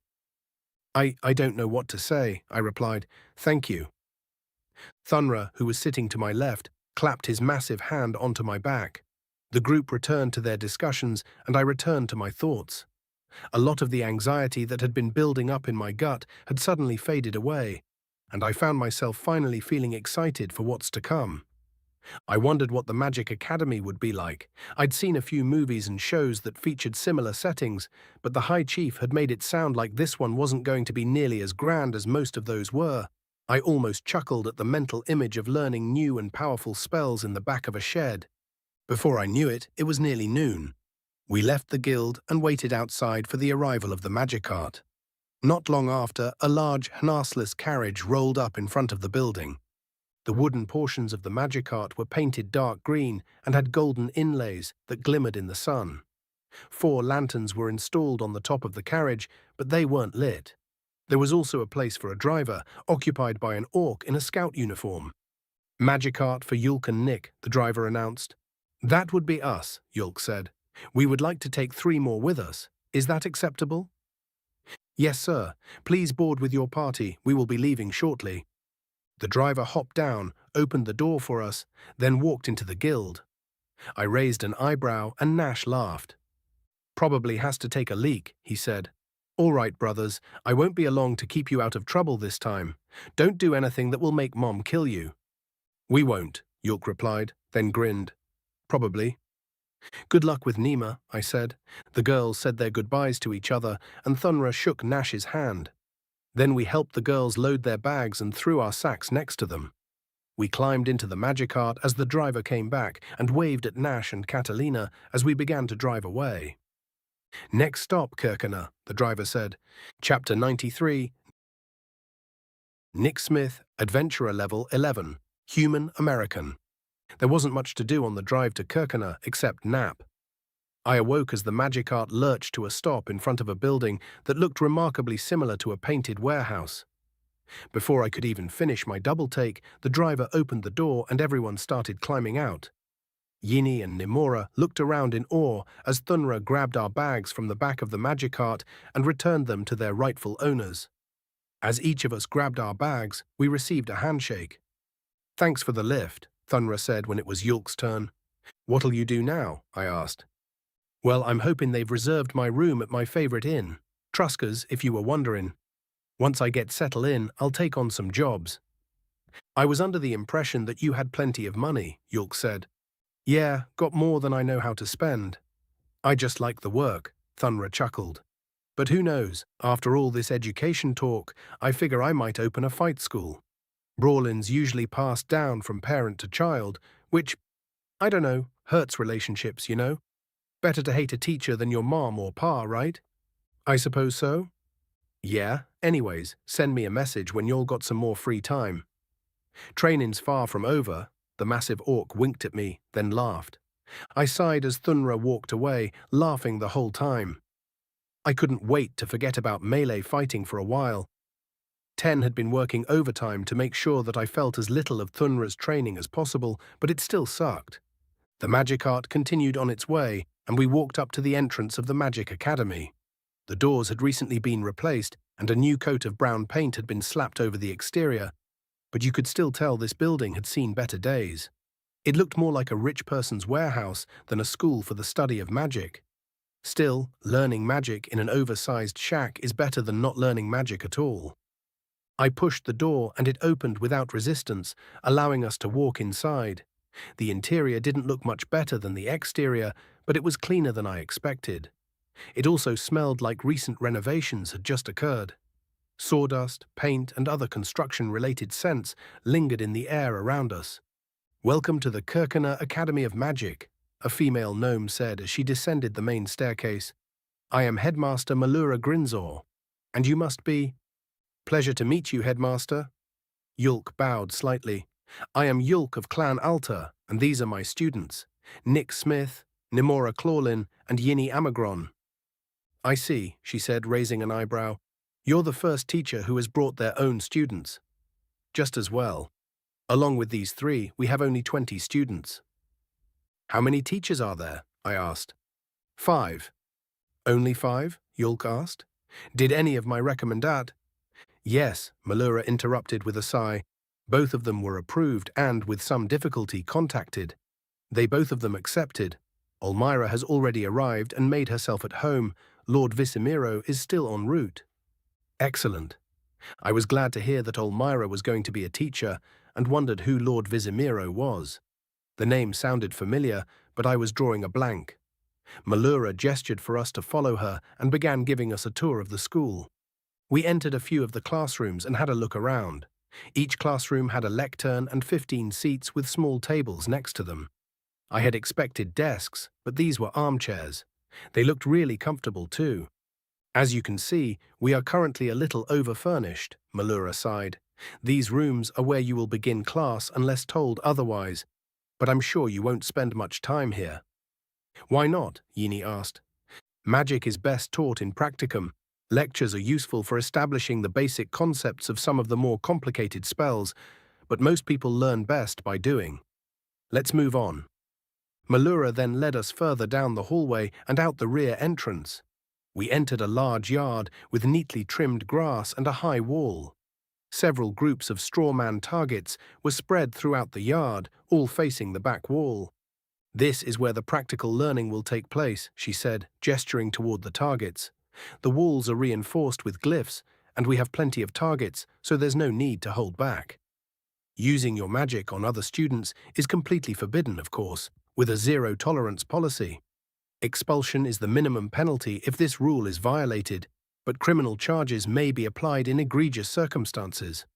I don't know what to say, I replied. Thank you. Thunra, who was sitting to my left, clapped his massive hand onto my back. The group returned to their discussions, and I returned to my thoughts. A lot of the anxiety that had been building up in my gut had suddenly faded away, and I found myself finally feeling excited for what's to come. I wondered what the Magic Academy would be like. I'd seen a few movies and shows that featured similar settings, but the High Chief had made it sound like this one wasn't going to be nearly as grand as most of those were. I almost chuckled at the mental image of learning new and powerful spells in the back of a shed. Before I knew it, it was nearly noon. We left the guild and waited outside for the arrival of the Magicart. Not long after, a large, harnessless carriage rolled up in front of the building. The wooden portions of the Magicart were painted dark green and had golden inlays that glimmered in the sun. 4 lanterns were installed on the top of the carriage, but they weren't lit. There was also a place for a driver, occupied by an orc in a scout uniform. Magicart for Yulk and Nick, the driver announced. That would be us, Yulk said. We would like to take 3 more with us. Is that acceptable? Yes, sir. Please board with your party. We will be leaving shortly. The driver hopped down, opened the door for us, then walked into the guild. I raised an eyebrow and Nash laughed. Probably has to take a leak, he said. All right, brothers, I won't be along to keep you out of trouble this time. Don't do anything that will make Mom kill you. We won't, Yulk replied, then grinned. Probably. Good luck with Nima, I said. The girls said their goodbyes to each other, and Thunra shook Nash's hand. Then we helped the girls load their bags and threw our sacks next to them. We climbed into the Magicart as the driver came back and waved at Nash and Catalina as we began to drive away. Next stop, Kirkana, the driver said. Chapter 93. Nick Smith, Adventurer Level 11, Human American. There wasn't much to do on the drive to Kirkana except nap. I awoke as the Magicart lurched to a stop in front of a building that looked remarkably similar to a painted warehouse. Before I could even finish my double take, the driver opened the door and everyone started climbing out. Yini and Nimura looked around in awe as Thunra grabbed our bags from the back of the Magicart and returned them to their rightful owners. As each of us grabbed our bags, we received a handshake. Thanks for the lift, Thunra said when it was Yulk's turn. What'll you do now? I asked. Well, I'm hoping they've reserved my room at my favorite inn, Trusca's, if you were wondering. Once I get settled in, I'll take on some jobs. I was under the impression that you had plenty of money, Yulk said. Yeah, got more than I know how to spend. I just like the work, Thunra chuckled. But who knows, after all this education talk, I figure I might open a fight school. Brawling's usually passed down from parent to child, which, I don't know, hurts relationships, you know? Better to hate a teacher than your mom or pa, right? I suppose so. Yeah, anyways, send me a message when you'll got some more free time. Training's far from over. The massive orc winked at me, then laughed. I sighed as Thunra walked away, laughing the whole time. I couldn't wait to forget about melee fighting for a while. 10 had been working overtime to make sure that I felt as little of Thunra's training as possible, but it still sucked. The Magicart continued on its way, and we walked up to the entrance of the Magic Academy. The doors had recently been replaced, and a new coat of brown paint had been slapped over the exterior, but you could still tell this building had seen better days. It looked more like a rich person's warehouse than a school for the study of magic. Still, learning magic in an oversized shack is better than not learning magic at all. I pushed the door and it opened without resistance, allowing us to walk inside. The interior didn't look much better than the exterior, but it was cleaner than I expected. It also smelled like recent renovations had just occurred. Sawdust, paint, and other construction-related scents lingered in the air around us. "Welcome to the Kirkana Academy of Magic," a female gnome said as she descended the main staircase. "I am Headmaster Malura Grinzor, and you must be—" "Pleasure to meet you, Headmaster." Yulk bowed slightly. "I am Yulk of Clan Alta, and these are my students, Nick Smith, Nimora Clawlin, and Yini Amagron." "I see," she said, raising an eyebrow. "You're the first teacher who has brought their own students." "Just as well. Along with these three, we have only 20 students." "How many teachers are there?" I asked. "5. "Only 5?" Yulk asked. "Did any of my recommendat—" "Yes," Malura interrupted with a sigh. "Both of them were approved and, with some difficulty, contacted. They both of them accepted. Olmira has already arrived and made herself at home. Lord Visimiro is still en route." "Excellent." I was glad to hear that Olmira was going to be a teacher and wondered who Lord Visimiro was. The name sounded familiar, but I was drawing a blank. Malura gestured for us to follow her and began giving us a tour of the school. We entered a few of the classrooms and had a look around. Each classroom had a lectern and 15 seats with small tables next to them. I had expected desks, but these were armchairs. They looked really comfortable too. "As you can see, we are currently a little over-furnished," Malura sighed. "These rooms are where you will begin class unless told otherwise, but I'm sure you won't spend much time here." "Why not?" Yini asked. "Magic is best taught in practicum. Lectures are useful for establishing the basic concepts of some of the more complicated spells, but most people learn best by doing. Let's move on." Malura then led us further down the hallway and out the rear entrance. We entered a large yard with neatly trimmed grass and a high wall. Several groups of strawman targets were spread throughout the yard, all facing the back wall. "This is where the practical learning will take place," she said, gesturing toward the targets. "The walls are reinforced with glyphs, and we have plenty of targets, so there's no need to hold back. Using your magic on other students is completely forbidden, of course, with a zero-tolerance policy. Expulsion is the minimum penalty if this rule is violated, but criminal charges may be applied in egregious circumstances.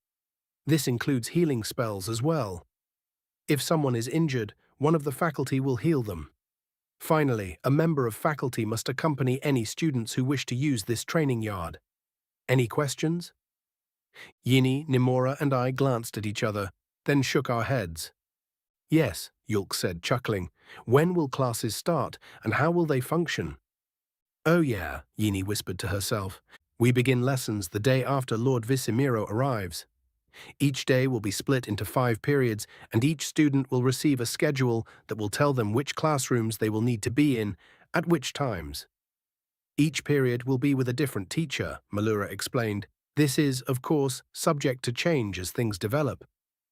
This includes healing spells as well. If someone is injured, one of the faculty will heal them. Finally, a member of faculty must accompany any students who wish to use this training yard. Any questions?" Yini, Nimora, and I glanced at each other, then shook our heads. "Yes," Yulk said, chuckling. "When will classes start, and how will they function?" "Oh yeah," Yini whispered to herself. "We begin lessons the day after Lord Visimiro arrives. Each day will be split into 5 periods, and each student will receive a schedule that will tell them which classrooms they will need to be in, at which times. Each period will be with a different teacher," Malura explained. "This is, of course, subject to change as things develop.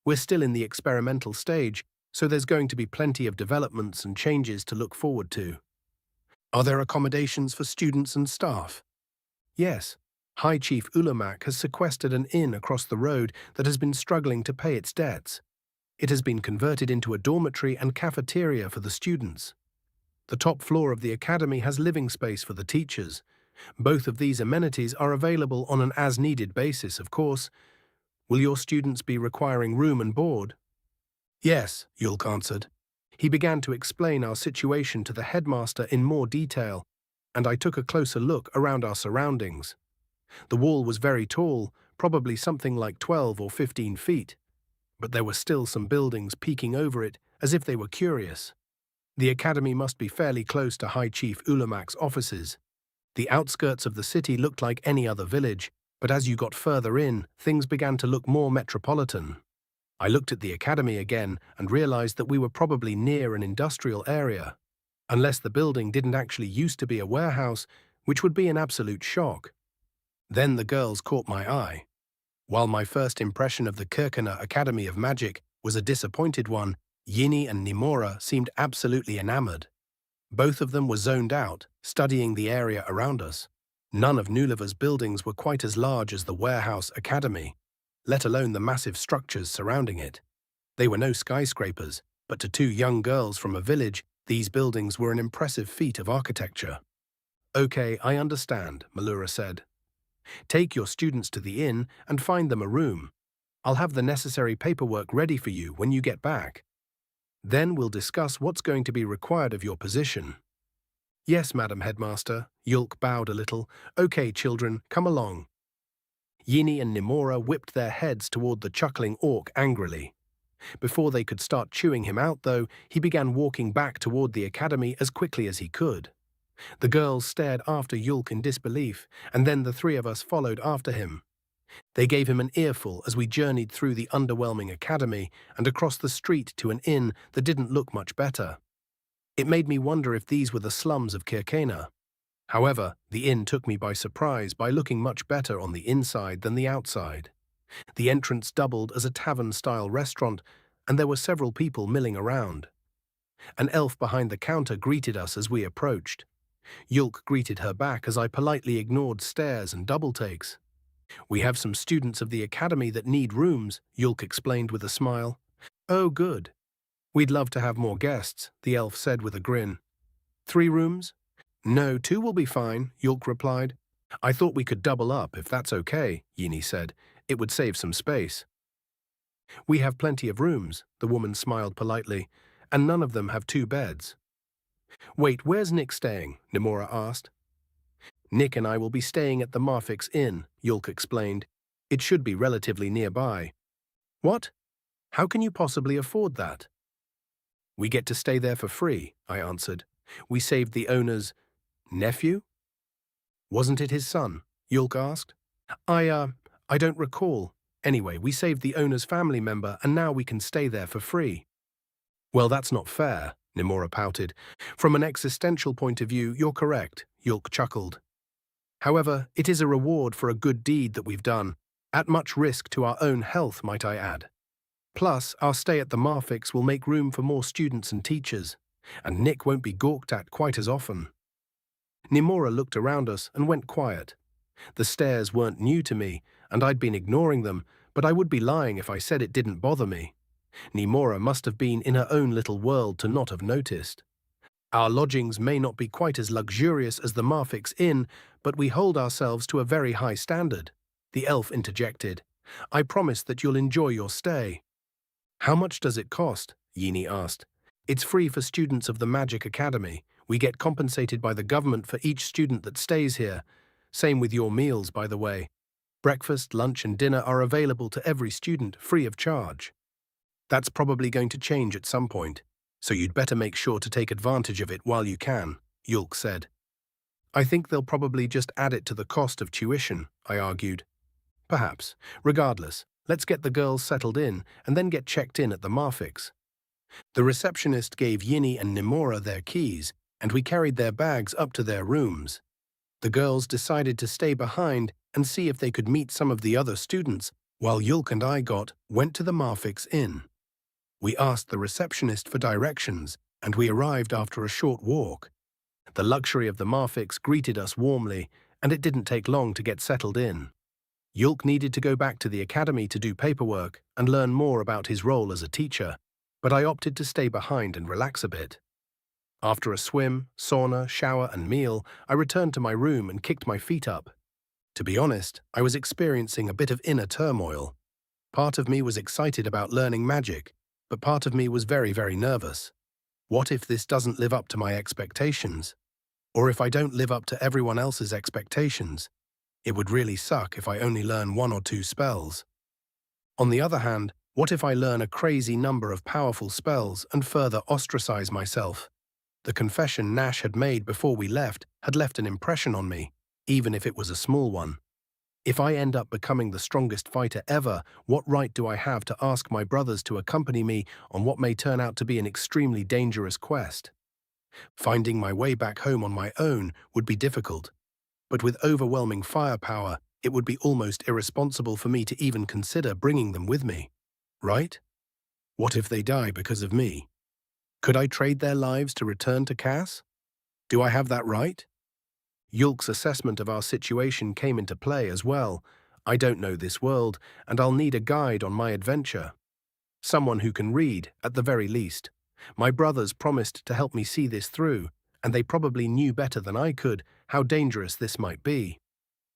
We're still in the experimental stage, so there's going to be plenty of developments and changes to look forward to." "Are there accommodations for students and staff?" "Yes. High Chief Ulamak has sequestered an inn across the road that has been struggling to pay its debts. It has been converted into a dormitory and cafeteria for the students. The top floor of the academy has living space for the teachers. Both of these amenities are available on an as-needed basis, of course. Will your students be requiring room and board?" "Yes," Yulk answered. He began to explain our situation to the headmaster in more detail, and I took a closer look around our surroundings. The wall was very tall, probably something like 12 or 15 feet, but there were still some buildings peeking over it as if they were curious. The academy must be fairly close to High Chief Ulamak's offices. The outskirts of the city looked like any other village, but as you got further in, things began to look more metropolitan. I looked at the academy again and realized that we were probably near an industrial area, unless the building didn't actually used to be a warehouse, which would be an absolute shock. Then the girls caught my eye. While my first impression of the Kirkana Academy of Magic was a disappointed one, Yini and Nimora seemed absolutely enamored. Both of them were zoned out, studying the area around us. None of Nuliva's buildings were quite as large as the warehouse academy, let alone the massive structures surrounding it. They were no skyscrapers, but to two young girls from a village, these buildings were an impressive feat of architecture. "Okay, I understand," Malura said. "Take your students to the inn and find them a room. I'll have the necessary paperwork ready for you when you get back. Then we'll discuss what's going to be required of your position." "Yes, Madam Headmaster," Yulk bowed a little. "Okay, children, come along." Yini and Nimora whipped their heads toward the chuckling orc angrily. Before they could start chewing him out, though, he began walking back toward the academy as quickly as he could. The girls stared after Yulk in disbelief, and then the three of us followed after him. They gave him an earful as we journeyed through the underwhelming academy and across the street to an inn that didn't look much better. It made me wonder if these were the slums of Kirkena. However, the inn took me by surprise by looking much better on the inside than the outside. The entrance doubled as a tavern-style restaurant, and there were several people milling around. An elf behind the counter greeted us as we approached. Yulk greeted her back as I politely ignored stares and double-takes. "We have some students of the academy that need rooms," Yulk explained with a smile. "Oh, good. We'd love to have more guests," the elf said with a grin. "3 rooms?" "No, 2 will be fine," Yulk replied. "I thought we could double up, if that's okay," Yini said. "It would save some space." "We have plenty of rooms," the woman smiled politely, "and none of them have 2 beds." "Wait, where's Nick staying?" Nimora asked. "Nick and I will be staying at the Marfix Inn," Yulk explained. "It should be relatively nearby." "What? How can you possibly afford that?" "We get to stay there for free," I answered. "We saved the owner's nephew?" "Wasn't it his son?" Yulk asked. I don't recall. Anyway, we saved the owner's family member and now we can stay there for free." "Well, that's not fair," Nimora pouted. "From an existential point of view, you're correct," Yulk chuckled. "However, it is a reward for a good deed that we've done, at much risk to our own health, might I add. Plus, our stay at the Marfix will make room for more students and teachers, and Nick won't be gawked at quite as often." Nimora looked around us and went quiet. The stares weren't new to me, and I'd been ignoring them, but I would be lying if I said it didn't bother me. Nimora must have been in her own little world to not have noticed. "Our lodgings may not be quite as luxurious as the Marfix Inn, but we hold ourselves to a very high standard," the elf interjected. "I promise that you'll enjoy your stay." "How much does it cost?" Yini asked. "It's free for students of the Magic Academy. We get compensated by the government for each student that stays here. Same with your meals, by the way. Breakfast, lunch, and dinner are available to every student, free of charge." "That's probably going to change at some point, so you'd better make sure to take advantage of it while you can," Yulk said. "I think they'll probably just add it to the cost of tuition," I argued. "Perhaps. Regardless, let's get the girls settled in and then get checked in at the Marfix." The receptionist gave Yini and Nimora their keys, and we carried their bags up to their rooms. The girls decided to stay behind and see if they could meet some of the other students, while Yulk and I went to the Marfix Inn. We asked the receptionist for directions, and we arrived after a short walk. The luxury of the Marfix greeted us warmly, and it didn't take long to get settled in. Yulk needed to go back to the academy to do paperwork and learn more about his role as a teacher, but I opted to stay behind and relax a bit. After a swim, sauna, shower, and meal, I returned to my room and kicked my feet up. To be honest, I was experiencing a bit of inner turmoil. Part of me was excited about learning magic, but part of me was very, very nervous. What if this doesn't live up to my expectations? Or if I don't live up to everyone else's expectations? It would really suck if I only learn 1 or 2 spells. On the other hand, what if I learn a crazy number of powerful spells and further ostracize myself? The confession Nash had made before we left had left an impression on me, even if it was a small one. If I end up becoming the strongest fighter ever, what right do I have to ask my brothers to accompany me on what may turn out to be an extremely dangerous quest? Finding my way back home on my own would be difficult, but with overwhelming firepower, it would be almost irresponsible for me to even consider bringing them with me. Right? What if they die because of me? Could I trade their lives to return to Cass? Do I have that right? Yulk's assessment of our situation came into play as well. I don't know this world, and I'll need a guide on my adventure. Someone who can read, at the very least. My brothers promised to help me see this through, and they probably knew better than I could how dangerous this might be.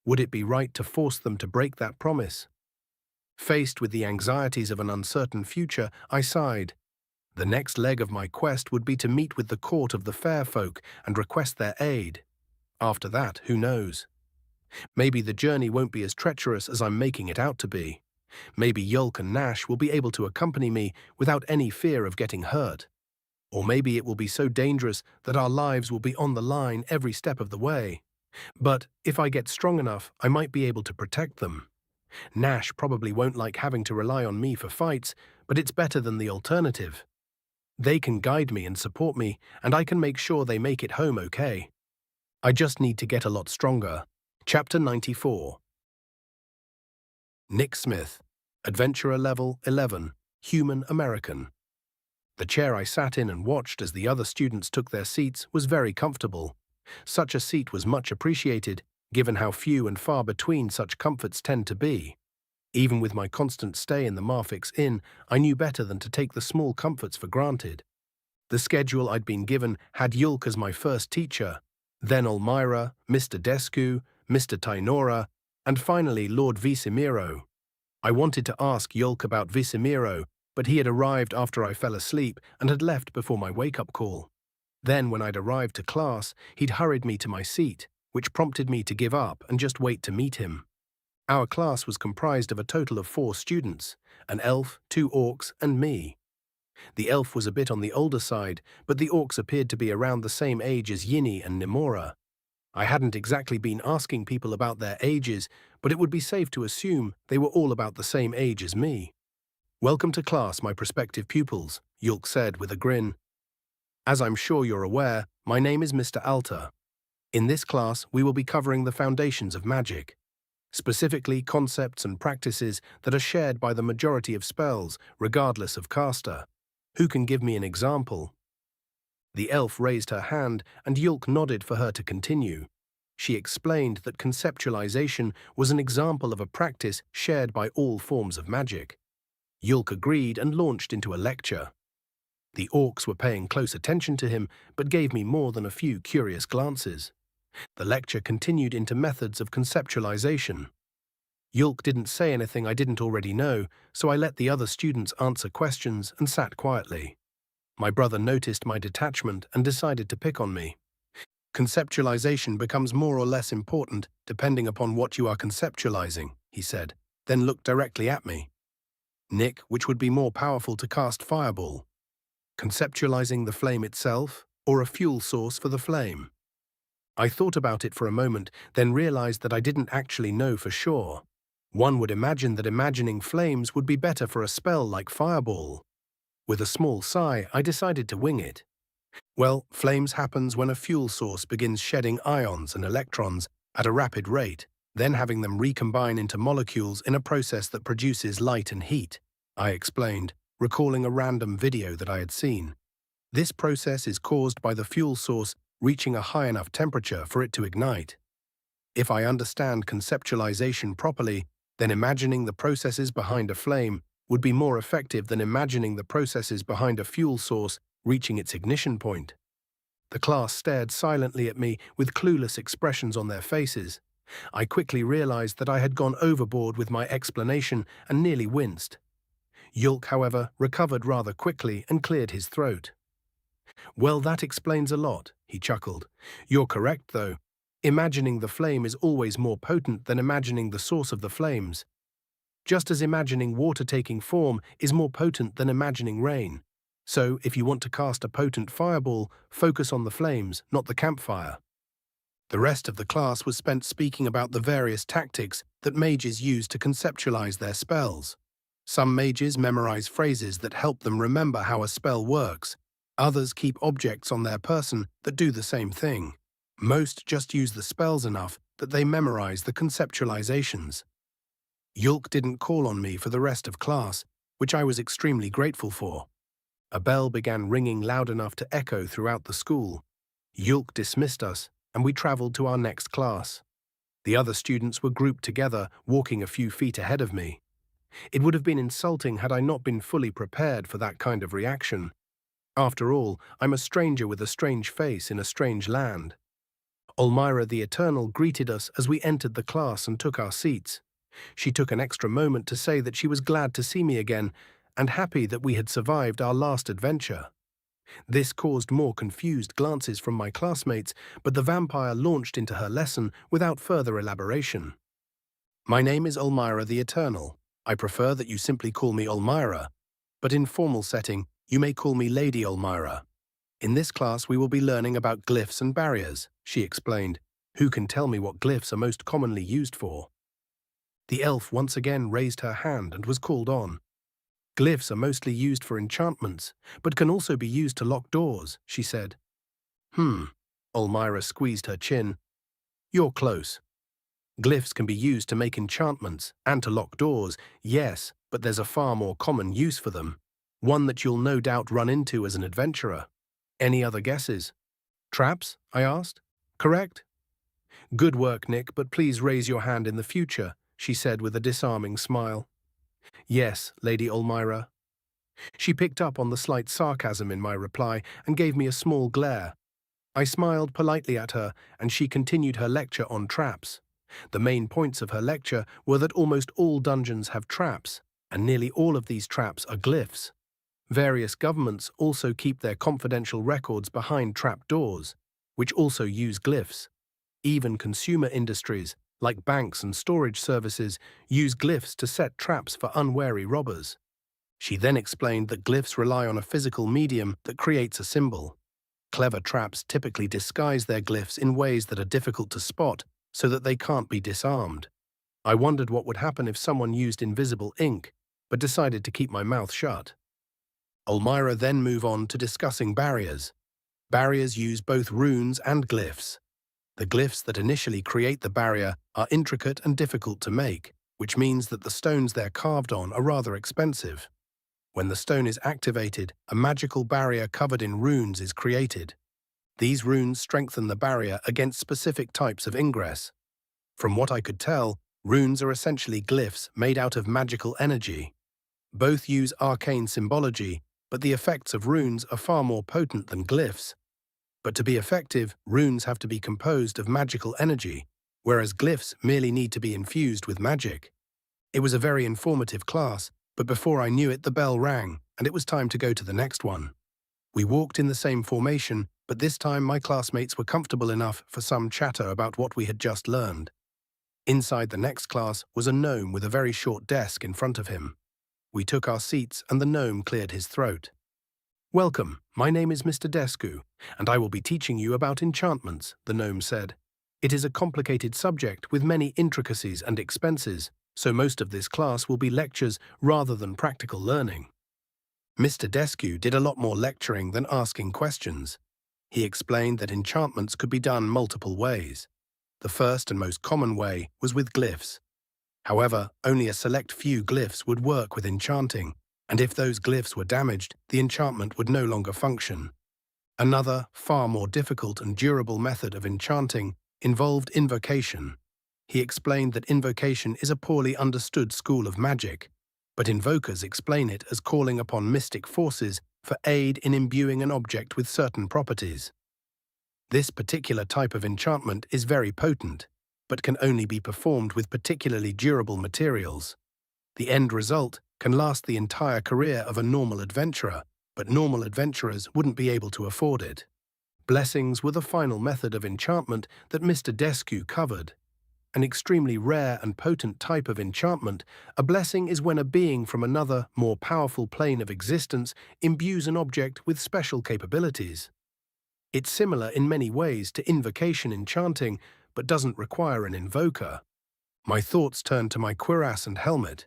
Would it be right to force them to break that promise? Faced with the anxieties of an uncertain future, I sighed. The next leg of my quest would be to meet with the court of the fair folk and request their aid. After that, who knows? Maybe the journey won't be as treacherous as I'm making it out to be. Maybe Yulk and Nash will be able to accompany me without any fear of getting hurt. Or maybe it will be so dangerous that our lives will be on the line every step of the way. But if I get strong enough, I might be able to protect them. Nash probably won't like having to rely on me for fights, but it's better than the alternative. They can guide me and support me, and I can make sure they make it home okay. I just need to get a lot stronger. Chapter 94. Nick Smith, Adventurer Level 11, Human American. The chair I sat in and watched as the other students took their seats was very comfortable. Such a seat was much appreciated, given how few and far between such comforts tend to be. Even with my constant stay in the Marfix Inn, I knew better than to take the small comforts for granted. The schedule I'd been given had Yulk as my first teacher, then Elmira, Mr. Descu, Mr. Tainora, and finally Lord Visimiro. I wanted to ask Yulk about Visimiro, but he had arrived after I fell asleep and had left before my wake-up call. Then, when I'd arrived to class, he'd hurried me to my seat, which prompted me to give up and just wait to meet him. Our class was comprised of a total of 4 students, an elf, 2 orcs, and me. The elf was a bit on the older side, but the orcs appeared to be around the same age as Yini and Nimora. I hadn't exactly been asking people about their ages, but it would be safe to assume they were all about the same age as me. "Welcome to class, my prospective pupils," Yulk said with a grin. "As I'm sure you're aware, my name is Mr. Alter. In this class, we will be covering the foundations of magic, specifically concepts and practices that are shared by the majority of spells, regardless of caster. Who can give me an example?" The elf raised her hand, and Yulk nodded for her to continue. She explained that conceptualization was an example of a practice shared by all forms of magic. Yulk agreed and launched into a lecture. The orcs were paying close attention to him, but gave me more than a few curious glances. The lecture continued into methods of conceptualization. Yulk didn't say anything I didn't already know, so I let the other students answer questions and sat quietly. My brother noticed my detachment and decided to pick on me. "Conceptualization becomes more or less important depending upon what you are conceptualizing," he said, then looked directly at me. "Nick, which would be more powerful to cast Fireball? Conceptualizing the flame itself, or a fuel source for the flame?" I thought about it for a moment, then realized that I didn't actually know for sure. One would imagine that imagining flames would be better for a spell like Fireball. With a small sigh, I decided to wing it. Well, flames happens when a fuel source begins shedding ions and electrons at a rapid rate, then having them recombine into molecules in a process that produces light and heat, I explained, recalling a random video that I had seen. This process is caused by the fuel source reaching a high enough temperature for it to ignite. If I understand conceptualization properly, then imagining the processes behind a flame would be more effective than imagining the processes behind a fuel source reaching its ignition point. The class stared silently at me with clueless expressions on their faces. I quickly realized that I had gone overboard with my explanation and nearly winced. Yulk, however, recovered rather quickly and cleared his throat. "Well, that explains a lot," he chuckled. "You're correct, though. Imagining the flame is always more potent than imagining the source of the flames. Just as imagining water taking form is more potent than imagining rain. So, if you want to cast a potent fireball, focus on the flames, not the campfire." The rest of the class was spent speaking about the various tactics that mages use to conceptualize their spells. Some mages memorize phrases that help them remember how a spell works. Others keep objects on their person that do the same thing. Most just use the spells enough that they memorize the conceptualizations. Yulk didn't call on me for the rest of class, which I was extremely grateful for. A bell began ringing loud enough to echo throughout the school. Yulk dismissed us, and we traveled to our next class. The other students were grouped together, walking a few feet ahead of me. It would have been insulting had I not been fully prepared for that kind of reaction. After all, I'm a stranger with a strange face in a strange land. Olmira the Eternal greeted us as we entered the class and took our seats. She took an extra moment to say that she was glad to see me again and happy that we had survived our last adventure. This caused more confused glances from my classmates, but the vampire launched into her lesson without further elaboration. My name is Olmira the Eternal. I prefer that you simply call me Olmira, but in formal setting, you may call me Lady Olmira. In this class, we will be learning about glyphs and barriers, she explained. Who can tell me what glyphs are most commonly used for? The elf once again raised her hand and was called on. Glyphs are mostly used for enchantments, but can also be used to lock doors, she said. Olmira squeezed her chin. You're close. Glyphs can be used to make enchantments and to lock doors, yes, but there's a far more common use for them, one that you'll no doubt run into as an adventurer. Any other guesses? Traps? I asked. Correct? Good work, Nick, but please raise your hand in the future, she said with a disarming smile. Yes, Lady Olmira. She picked up on the slight sarcasm in my reply and gave me a small glare. I smiled politely at her, and she continued her lecture on traps. The main points of her lecture were that almost all dungeons have traps, and nearly all of these traps are glyphs. Various governments also keep their confidential records behind trap doors, which also use glyphs. Even consumer industries, like banks and storage services, use glyphs to set traps for unwary robbers. She then explained that glyphs rely on a physical medium that creates a symbol. Clever traps typically disguise their glyphs in ways that are difficult to spot so that they can't be disarmed. I wondered what would happen if someone used invisible ink, but decided to keep my mouth shut. Olmira then moved on to discussing barriers. Barriers use both runes and glyphs. The glyphs that initially create the barrier are intricate and difficult to make, which means that the stones they're carved on are rather expensive. When the stone is activated, a magical barrier covered in runes is created. These runes strengthen the barrier against specific types of ingress. From what I could tell, runes are essentially glyphs made out of magical energy. Both use arcane symbology, but the effects of runes are far more potent than glyphs. But to be effective, runes have to be composed of magical energy, whereas glyphs merely need to be infused with magic. It was a very informative class, but before I knew it, the bell rang, and it was time to go to the next one. We walked in the same formation, but this time my classmates were comfortable enough for some chatter about what we had just learned. Inside the next class was a gnome with a very short desk in front of him. We took our seats and the gnome cleared his throat. Welcome, my name is Mr. Descu, and I will be teaching you about enchantments, the gnome said. It is a complicated subject with many intricacies and expenses, so most of this class will be lectures rather than practical learning. Mr. Descu did a lot more lecturing than asking questions. He explained that enchantments could be done multiple ways. The first and most common way was with glyphs. However, only a select few glyphs would work with enchanting, and if those glyphs were damaged, the enchantment would no longer function. Another, far more difficult and durable method of enchanting involved invocation. He explained that invocation is a poorly understood school of magic, but invokers explain it as calling upon mystic forces for aid in imbuing an object with certain properties. This particular type of enchantment is very potent, but can only be performed with particularly durable materials. The end result can last the entire career of a normal adventurer, but normal adventurers wouldn't be able to afford it. Blessings were the final method of enchantment that Mr. Descu covered. An extremely rare and potent type of enchantment, a blessing is when a being from another, more powerful plane of existence imbues an object with special capabilities. It's similar in many ways to invocation enchanting, but doesn't require an invoker. My thoughts turned to my cuirass and helmet.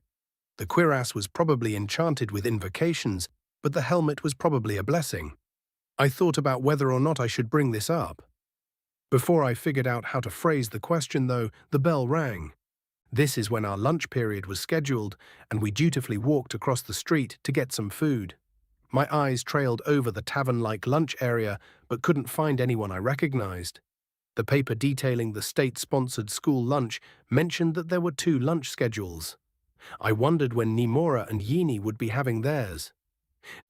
The cuirass was probably enchanted with invocations, but the helmet was probably a blessing. I thought about whether or not I should bring this up. Before I figured out how to phrase the question, though, the bell rang. This is when our lunch period was scheduled, and we dutifully walked across the street to get some food. My eyes trailed over the tavern-like lunch area, but couldn't find anyone I recognized. The paper detailing the state-sponsored school lunch mentioned that there were 2 lunch schedules. I wondered when Nimora and Yini would be having theirs.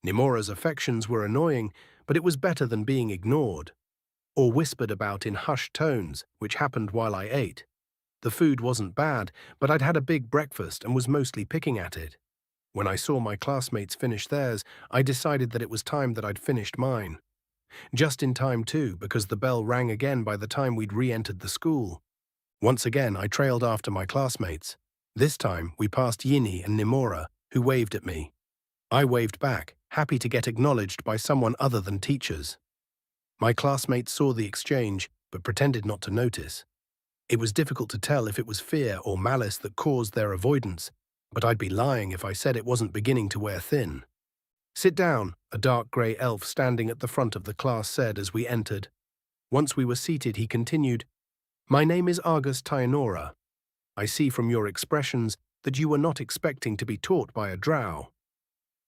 Nimora's affections were annoying, but it was better than being ignored, or whispered about in hushed tones, which happened while I ate. The food wasn't bad, but I'd had a big breakfast and was mostly picking at it. When I saw my classmates finish theirs, I decided that it was time that I'd finished mine. Just in time too, because the bell rang again by the time we'd re-entered the school. Once again, I trailed after my classmates. This time, we passed Yini and Nimora, who waved at me. I waved back, happy to get acknowledged by someone other than teachers. My classmates saw the exchange, but pretended not to notice. It was difficult to tell if it was fear or malice that caused their avoidance, but I'd be lying if I said it wasn't beginning to wear thin. "Sit down," a dark grey elf standing at the front of the class said as we entered. Once we were seated, he continued, "My name is Argus Tyanora. I see from your expressions that you were not expecting to be taught by a drow.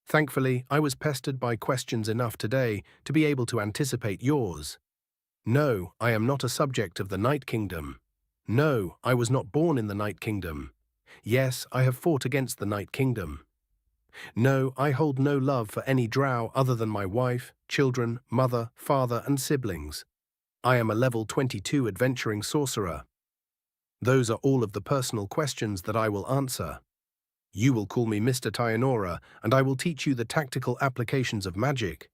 Thankfully, I was pestered by questions enough today to be able to anticipate yours. No, I am not a subject of the Night Kingdom. No, I was not born in the Night Kingdom. Yes, I have fought against the Night Kingdom. No, I hold no love for any drow other than my wife, children, mother, father, and siblings. I am a level 22 adventuring sorcerer. Those are all of the personal questions that I will answer. You will call me Mr. Tyanora, and I will teach you the tactical applications of magic."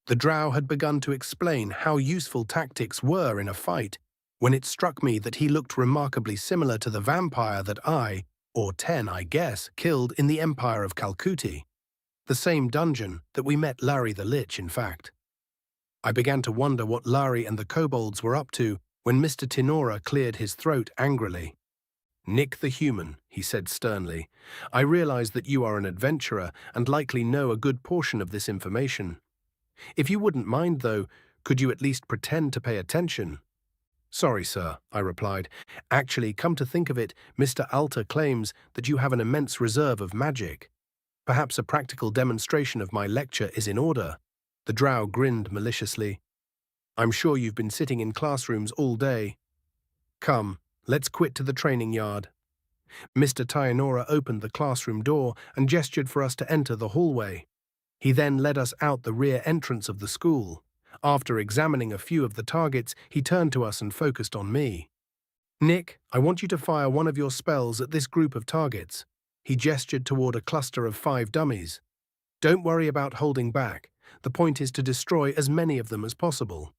The drow had begun to explain how useful tactics were in a fight, when it struck me that he looked remarkably similar to the vampire that I, or 10 I guess, killed in the Empire of Calcuti. The same dungeon that we met Larry the Lich, in fact. I began to wonder what Larry and the kobolds were up to when Mr. Tinora cleared his throat angrily. "Nick the Human," he said sternly, "I realize that you are an adventurer and likely know a good portion of this information. If you wouldn't mind, though, could you at least pretend to pay attention?" "Sorry, sir," I replied. "Actually, come to think of it, Mr. Alter claims that you have an immense reserve of magic. Perhaps a practical demonstration of my lecture is in order." The drow grinned maliciously. "I'm sure you've been sitting in classrooms all day. Come, let's quit to the training yard." Mr. Tyanora opened the classroom door and gestured for us to enter the hallway. He then led us out the rear entrance of the school. After examining a few of the targets, he turned to us and focused on me. "Nick, I want you to fire one of your spells at this group of targets." He gestured toward a cluster of 5 dummies. "Don't worry about holding back. The point is to destroy as many of them as possible.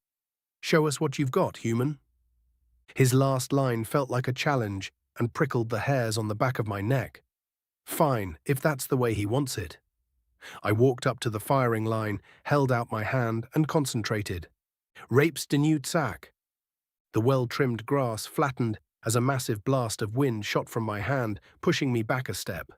Show us what you've got, human." His last line felt like a challenge and prickled the hairs on the back of my neck. Fine, if that's the way he wants it. I walked up to the firing line, held out my hand, and concentrated. Rapes denewed sack. The well-trimmed grass flattened as a massive blast of wind shot from my hand, pushing me back a step.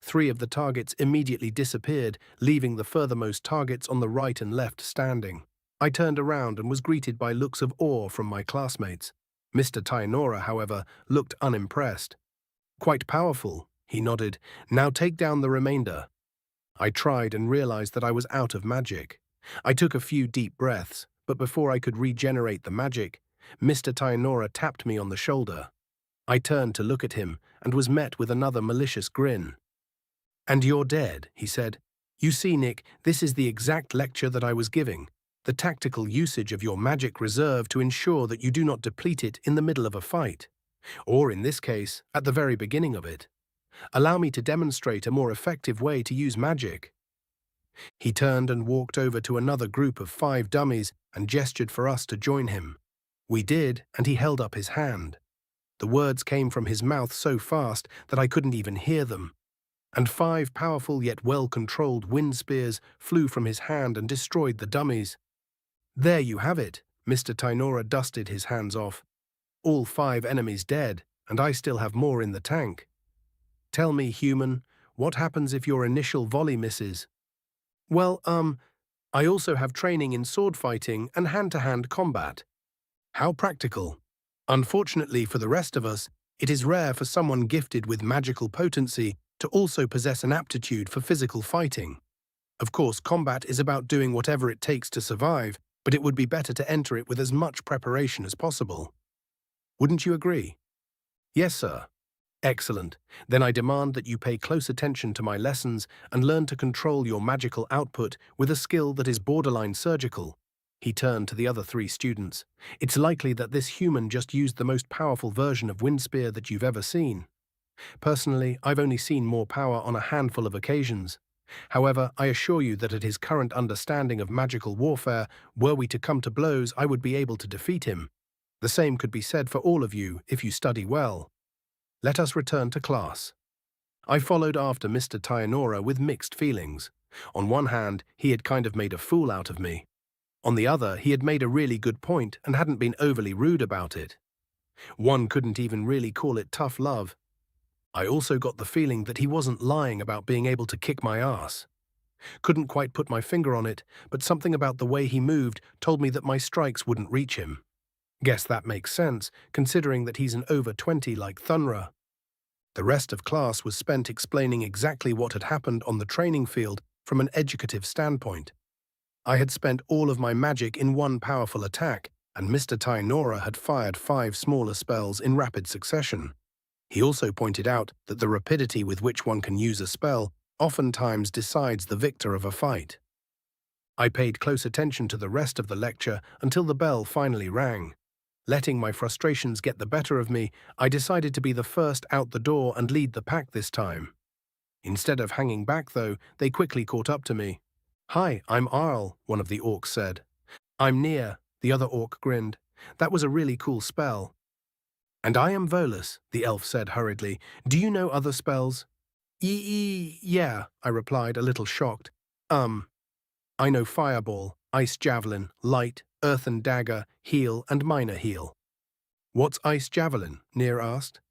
3 of the targets immediately disappeared, leaving the furthermost targets on the right and left standing. I turned around and was greeted by looks of awe from my classmates. Mr. Tyanora, however, looked unimpressed. "Quite powerful," he nodded. "Now take down the remainder." I tried and realized that I was out of magic. I took a few deep breaths, but before I could regenerate the magic, Mr. Tyanora tapped me on the shoulder. I turned to look at him and was met with another malicious grin. "And you're dead," he said. "You see, Nick, this is the exact lecture that I was giving. The tactical usage of your magic reserve to ensure that you do not deplete it in the middle of a fight. Or in this case, at the very beginning of it. Allow me to demonstrate a more effective way to use magic." He turned and walked over to another group of 5 dummies and gestured for us to join him. We did, and he held up his hand. The words came from his mouth so fast that I couldn't even hear them. And 5 powerful yet well-controlled wind spears flew from his hand and destroyed the dummies. "There you have it," Mr. Tynora dusted his hands off. "All 5 enemies dead, and I still have more in the tank. Tell me, human, what happens if your initial volley misses?" "Well, I also have training in sword fighting and hand-to-hand combat." "How practical." "Unfortunately for the rest of us, it is rare for someone gifted with magical potency to also possess an aptitude for physical fighting. Of course, combat is about doing whatever it takes to survive, but it would be better to enter it with as much preparation as possible. Wouldn't you agree?" "Yes, sir." Excellent. Then I demand that you pay close attention to my lessons and learn to control your magical output with a skill that is borderline surgical. He turned to the other 3 students. It's likely that this human just used the most powerful version of wind spear that you've ever seen. Personally, I've only seen more power on a handful of occasions. However, I assure you that at his current understanding of magical warfare, were we to come to blows, I would be able to defeat him. The same could be said for all of you if you study well. Let us return to class. I followed after Mr. Tayanora with mixed feelings. On one hand, he had kind of made a fool out of me. On the other, he had made a really good point and hadn't been overly rude about it. One couldn't even really call it tough love. I also got the feeling that he wasn't lying about being able to kick my ass. Couldn't quite put my finger on it, but something about the way he moved told me that my strikes wouldn't reach him. Guess that makes sense, considering that he's an over 20 like Thunra. The rest of class was spent explaining exactly what had happened on the training field from an educative standpoint. I had spent all of my magic in one powerful attack, and Mr. Tainora had fired 5 smaller spells in rapid succession. He also pointed out that the rapidity with which one can use a spell oftentimes decides the victor of a fight. I paid close attention to the rest of the lecture until the bell finally rang. Letting my frustrations get the better of me, I decided to be the first out the door and lead the pack this time. Instead of hanging back, though, they quickly caught up to me. "Hi, I'm Arl," one of the orcs said. "I'm Nia," the other orc grinned. "That was a really cool spell." "And I am Volus," the elf said hurriedly. "Do you know other spells?" Yeah," I replied, a little shocked. I know Fireball, Ice Javelin, Light, Earthen Dagger, Heal, and Minor Heal." "What's Ice Javelin?" Nia asked.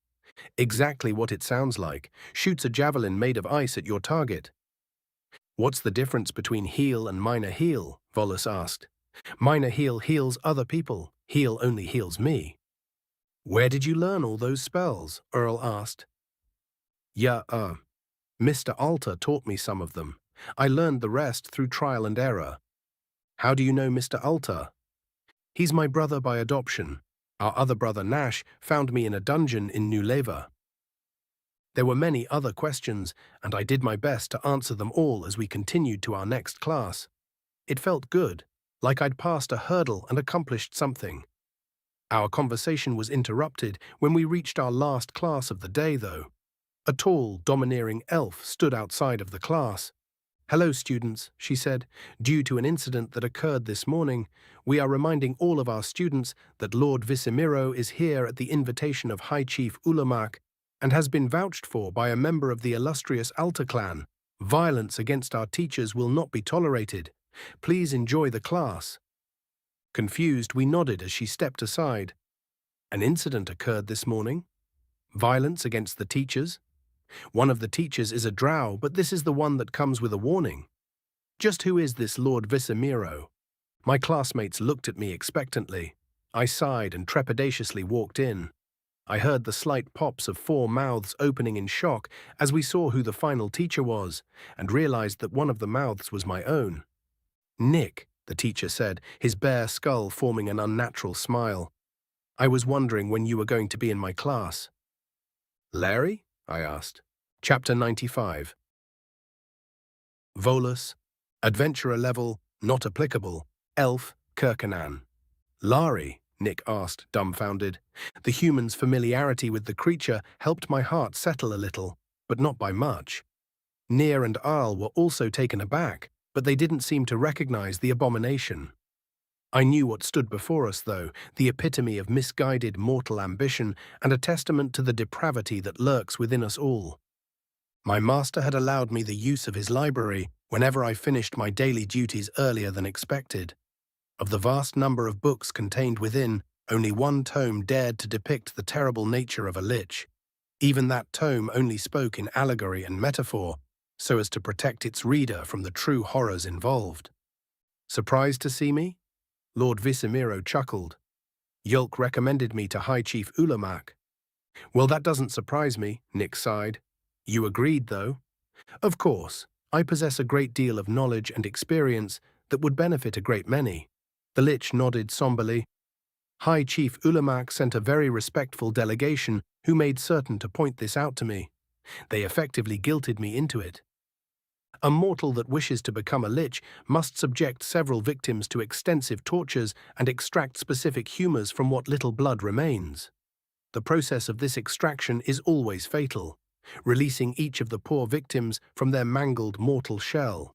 "Exactly what it sounds like. Shoots a javelin made of ice at your target." "What's the difference between Heal and Minor Heal?" Volus asked. "Minor Heal heals other people. Heal only heals me." "Where did you learn all those spells?" Earl asked. "Yeah, Mr. Alter taught me some of them. I learned the rest through trial and error." "How do you know Mr. Alter?" "He's my brother by adoption. Our other brother Nash found me in a dungeon in New Leva." There were many other questions, and I did my best to answer them all as we continued to our next class. It felt good, like I'd passed a hurdle and accomplished something. Our conversation was interrupted when we reached our last class of the day, though. A tall, domineering elf stood outside of the class. "Hello, students," she said. "Due to an incident that occurred this morning, we are reminding all of our students that Lord Visimiro is here at the invitation of High Chief Ulamak and has been vouched for by a member of the illustrious Alta clan. Violence against our teachers will not be tolerated. Please enjoy the class." Confused, we nodded as she stepped aside. An incident occurred this morning? Violence against the teachers? One of the teachers is a drow, but this is the one that comes with a warning. Just who is this Lord Visimiro? My classmates looked at me expectantly. I sighed and trepidatiously walked in. I heard the slight pops of 4 mouths opening in shock as we saw who the final teacher was, and realized that one of the mouths was my own. "Nick," the teacher said, his bare skull forming an unnatural smile. "I was wondering when you were going to be in my class." "Larry?" I asked. Chapter 95. Volus, Adventurer Level, Not Applicable, Elf, Kirkanan. "Lari?" Nick asked, dumbfounded. The human's familiarity with the creature helped my heart settle a little, but not by much. Nia and Arl were also taken aback, but they didn't seem to recognize the abomination. I knew what stood before us, though, the epitome of misguided mortal ambition and a testament to the depravity that lurks within us all. My master had allowed me the use of his library whenever I finished my daily duties earlier than expected. Of the vast number of books contained within, only one tome dared to depict the terrible nature of a lich. Even that tome only spoke in allegory and metaphor, so as to protect its reader from the true horrors involved. "Surprised to see me?" Lord Visimiro chuckled. "Yulk recommended me to High Chief Ulamak." "Well, that doesn't surprise me," Nick sighed. "You agreed, though?" "Of course. I possess a great deal of knowledge and experience that would benefit a great many." The lich nodded somberly. High Chief Ulamak sent a very respectful delegation who made certain to point this out to me. They effectively guilted me into it. A mortal that wishes to become a lich must subject several victims to extensive tortures and extract specific humors from what little blood remains. The process of this extraction is always fatal, releasing each of the poor victims from their mangled mortal shell.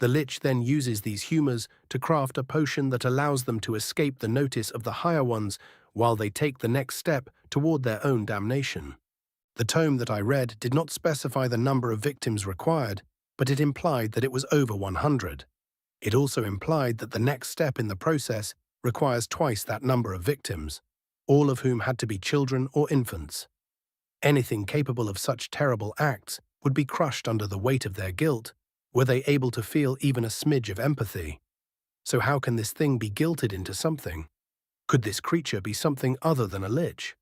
The lich then uses these humors to craft a potion that allows them to escape the notice of the higher ones while they take the next step toward their own damnation. The tome that I read did not specify the number of victims required, but it implied that it was over 100. It also implied that the next step in the process requires twice that number of victims, all of whom had to be children or infants. Anything capable of such terrible acts would be crushed under the weight of their guilt, were they able to feel even a smidge of empathy. So how can this thing be guilted into something? Could this creature be something other than a lich?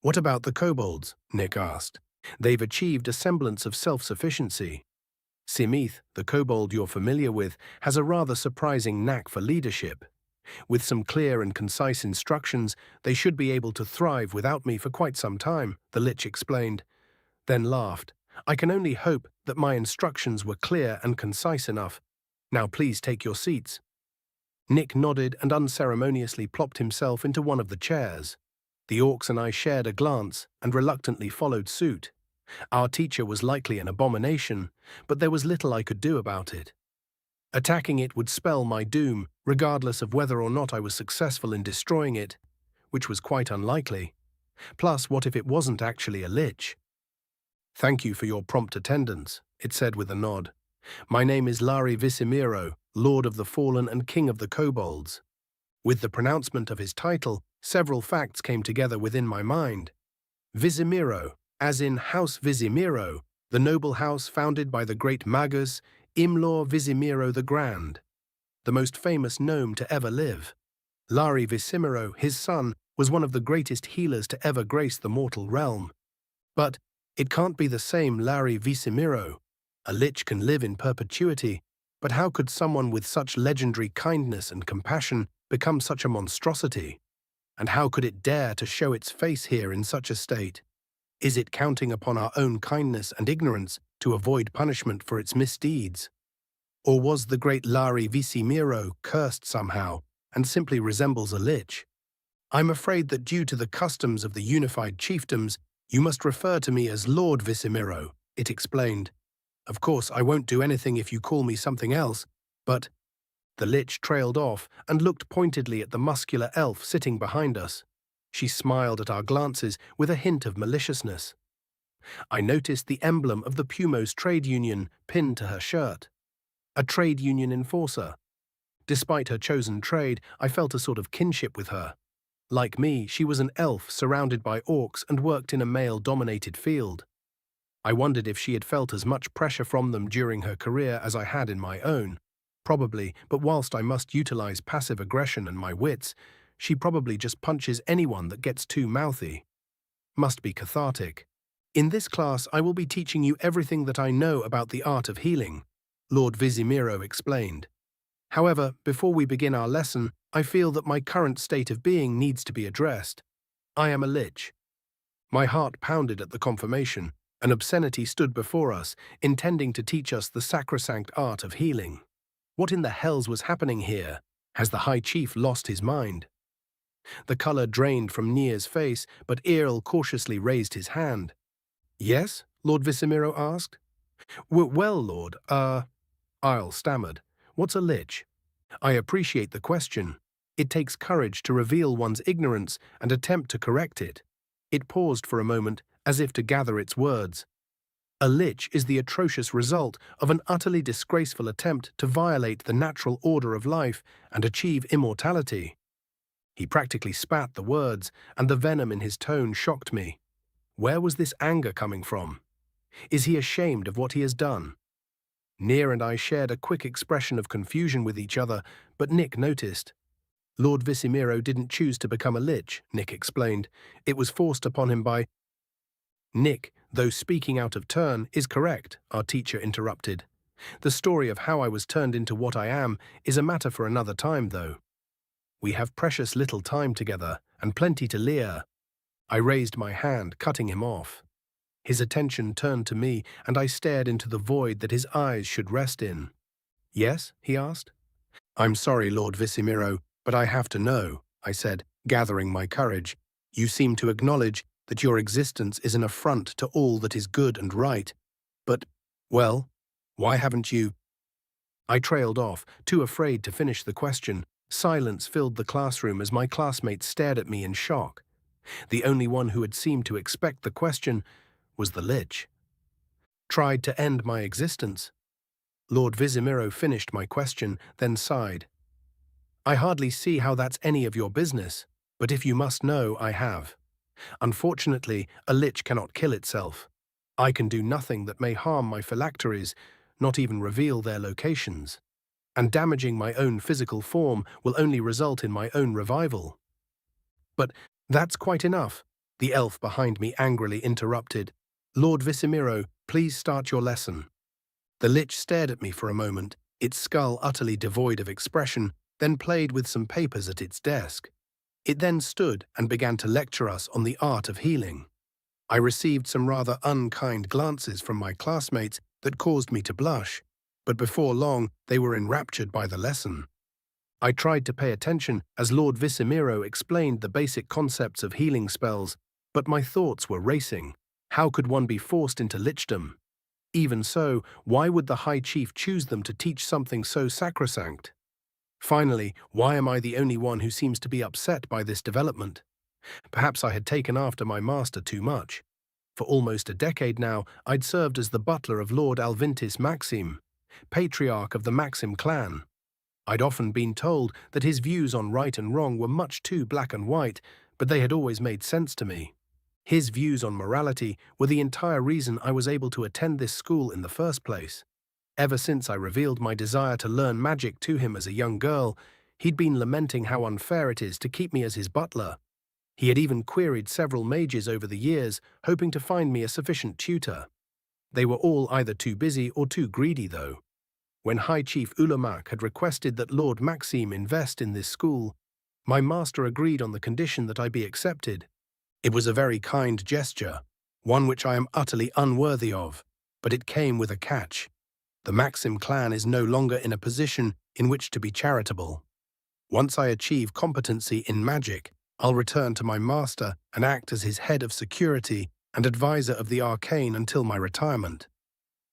What about the kobolds? Nick asked. They've achieved a semblance of self-sufficiency. Simith, the kobold you're familiar with, has a rather surprising knack for leadership. With some clear and concise instructions, they should be able to thrive without me for quite some time, the lich explained, then laughed. I can only hope that my instructions were clear and concise enough. Now please take your seats. Nick nodded and unceremoniously plopped himself into one of the chairs. The orcs and I shared a glance and reluctantly followed suit. Our teacher was likely an abomination, but there was little I could do about it. Attacking it would spell my doom, regardless of whether or not I was successful in destroying it, which was quite unlikely. Plus, what if it wasn't actually a lich? Thank you for your prompt attendance, it said with a nod. My name is Lari Visimiro, Lord of the Fallen and King of the Kobolds. With the pronouncement of his title, several facts came together within my mind. Visimiro, as in House Visimiro, the noble house founded by the great Magus Imlor Visimiro the Grand, the most famous gnome to ever live. Lari Visimiro, his son, was one of the greatest healers to ever grace the mortal realm. But it can't be the same Lari Visimiro. A lich can live in perpetuity, but how could someone with such legendary kindness and compassion become such a monstrosity? And how could it dare to show its face here in such a state? Is it counting upon our own kindness and ignorance to avoid punishment for its misdeeds? Or was the great Lari Visimiro cursed somehow and simply resembles a lich? I'm afraid that due to the customs of the unified chiefdoms, you must refer to me as Lord Visimiro, it explained. Of course, I won't do anything if you call me something else, but… The lich trailed off and looked pointedly at the muscular elf sitting behind us. She smiled at our glances with a hint of maliciousness. I noticed the emblem of the Pumos trade union pinned to her shirt. A trade union enforcer. Despite her chosen trade, I felt a sort of kinship with her. Like me, she was an elf surrounded by orcs and worked in a male-dominated field. I wondered if she had felt as much pressure from them during her career as I had in my own. Probably, but whilst I must utilize passive aggression and my wits, she probably just punches anyone that gets too mouthy. Must be cathartic. In this class, I will be teaching you everything that I know about the art of healing, Lord Visimiro explained. However, before we begin our lesson, I feel that my current state of being needs to be addressed. I am a lich. My heart pounded at the confirmation. An obscenity stood before us, intending to teach us the sacrosanct art of healing. What in the hells was happening here? Has the High Chief lost his mind? The color drained from Nia's face, but Earl cautiously raised his hand. Yes? Lord Visimiro asked. Well, Lord, Isle stammered. What's a lich? I appreciate the question. It takes courage to reveal one's ignorance and attempt to correct it. It paused for a moment, as if to gather its words. A lich is the atrocious result of an utterly disgraceful attempt to violate the natural order of life and achieve immortality. He practically spat the words, and the venom in his tone shocked me. Where was this anger coming from? Is he ashamed of what he has done? Nia and I shared a quick expression of confusion with each other, but Nick noticed. Lord Visimiro didn't choose to become a lich, Nick explained. It was forced upon him by… Nick, though speaking out of turn, is correct, our teacher interrupted. The story of how I was turned into what I am is a matter for another time, though. We have precious little time together, and plenty to leer. I raised my hand, cutting him off. His attention turned to me, and I stared into the void that his eyes should rest in. Yes? He asked. I'm sorry, Lord Visimiro, but I have to know, I said, gathering my courage. You seem to acknowledge that your existence is an affront to all that is good and right. But, well, why haven't you? I trailed off, too afraid to finish the question. Silence filled the classroom as my classmates stared at me in shock. The only one who had seemed to expect the question was the Lich. Tried to end my existence. Lord Visimiro finished my question, then sighed. I hardly see how that's any of your business, but if you must know, I have. Unfortunately, a Lich cannot kill itself. I can do nothing that may harm my phylacteries, not even reveal their locations. And damaging my own physical form will only result in my own revival. But that's quite enough, the elf behind me angrily interrupted. Lord Visimiro, please start your lesson. The Lich stared at me for a moment, its skull utterly devoid of expression, then played with some papers at its desk. It then stood and began to lecture us on the art of healing. I received some rather unkind glances from my classmates that caused me to blush, but before long they were enraptured by the lesson. I tried to pay attention as Lord Visimiro explained the basic concepts of healing spells, but my thoughts were racing. How could one be forced into lichdom? Even so, why would the High Chief choose them to teach something so sacrosanct? Finally, why am I the only one who seems to be upset by this development? Perhaps I had taken after my master too much. For almost a decade now, I'd served as the butler of Lord Alvintis Maxim, patriarch of the Maxim clan. I'd often been told that his views on right and wrong were much too black and white, but they had always made sense to me. His views on morality were the entire reason I was able to attend this school in the first place. Ever since I revealed my desire to learn magic to him as a young girl, he'd been lamenting how unfair it is to keep me as his butler. He had even queried several mages over the years, hoping to find me a sufficient tutor. They were all either too busy or too greedy, though. When High Chief Ulamak had requested that Lord Maxim invest in this school, my master agreed on the condition that I be accepted. It was a very kind gesture, one which I am utterly unworthy of, but it came with a catch. The Maxim clan is no longer in a position in which to be charitable. Once I achieve competency in magic, I'll return to my master and act as his head of security and advisor of the arcane until my retirement.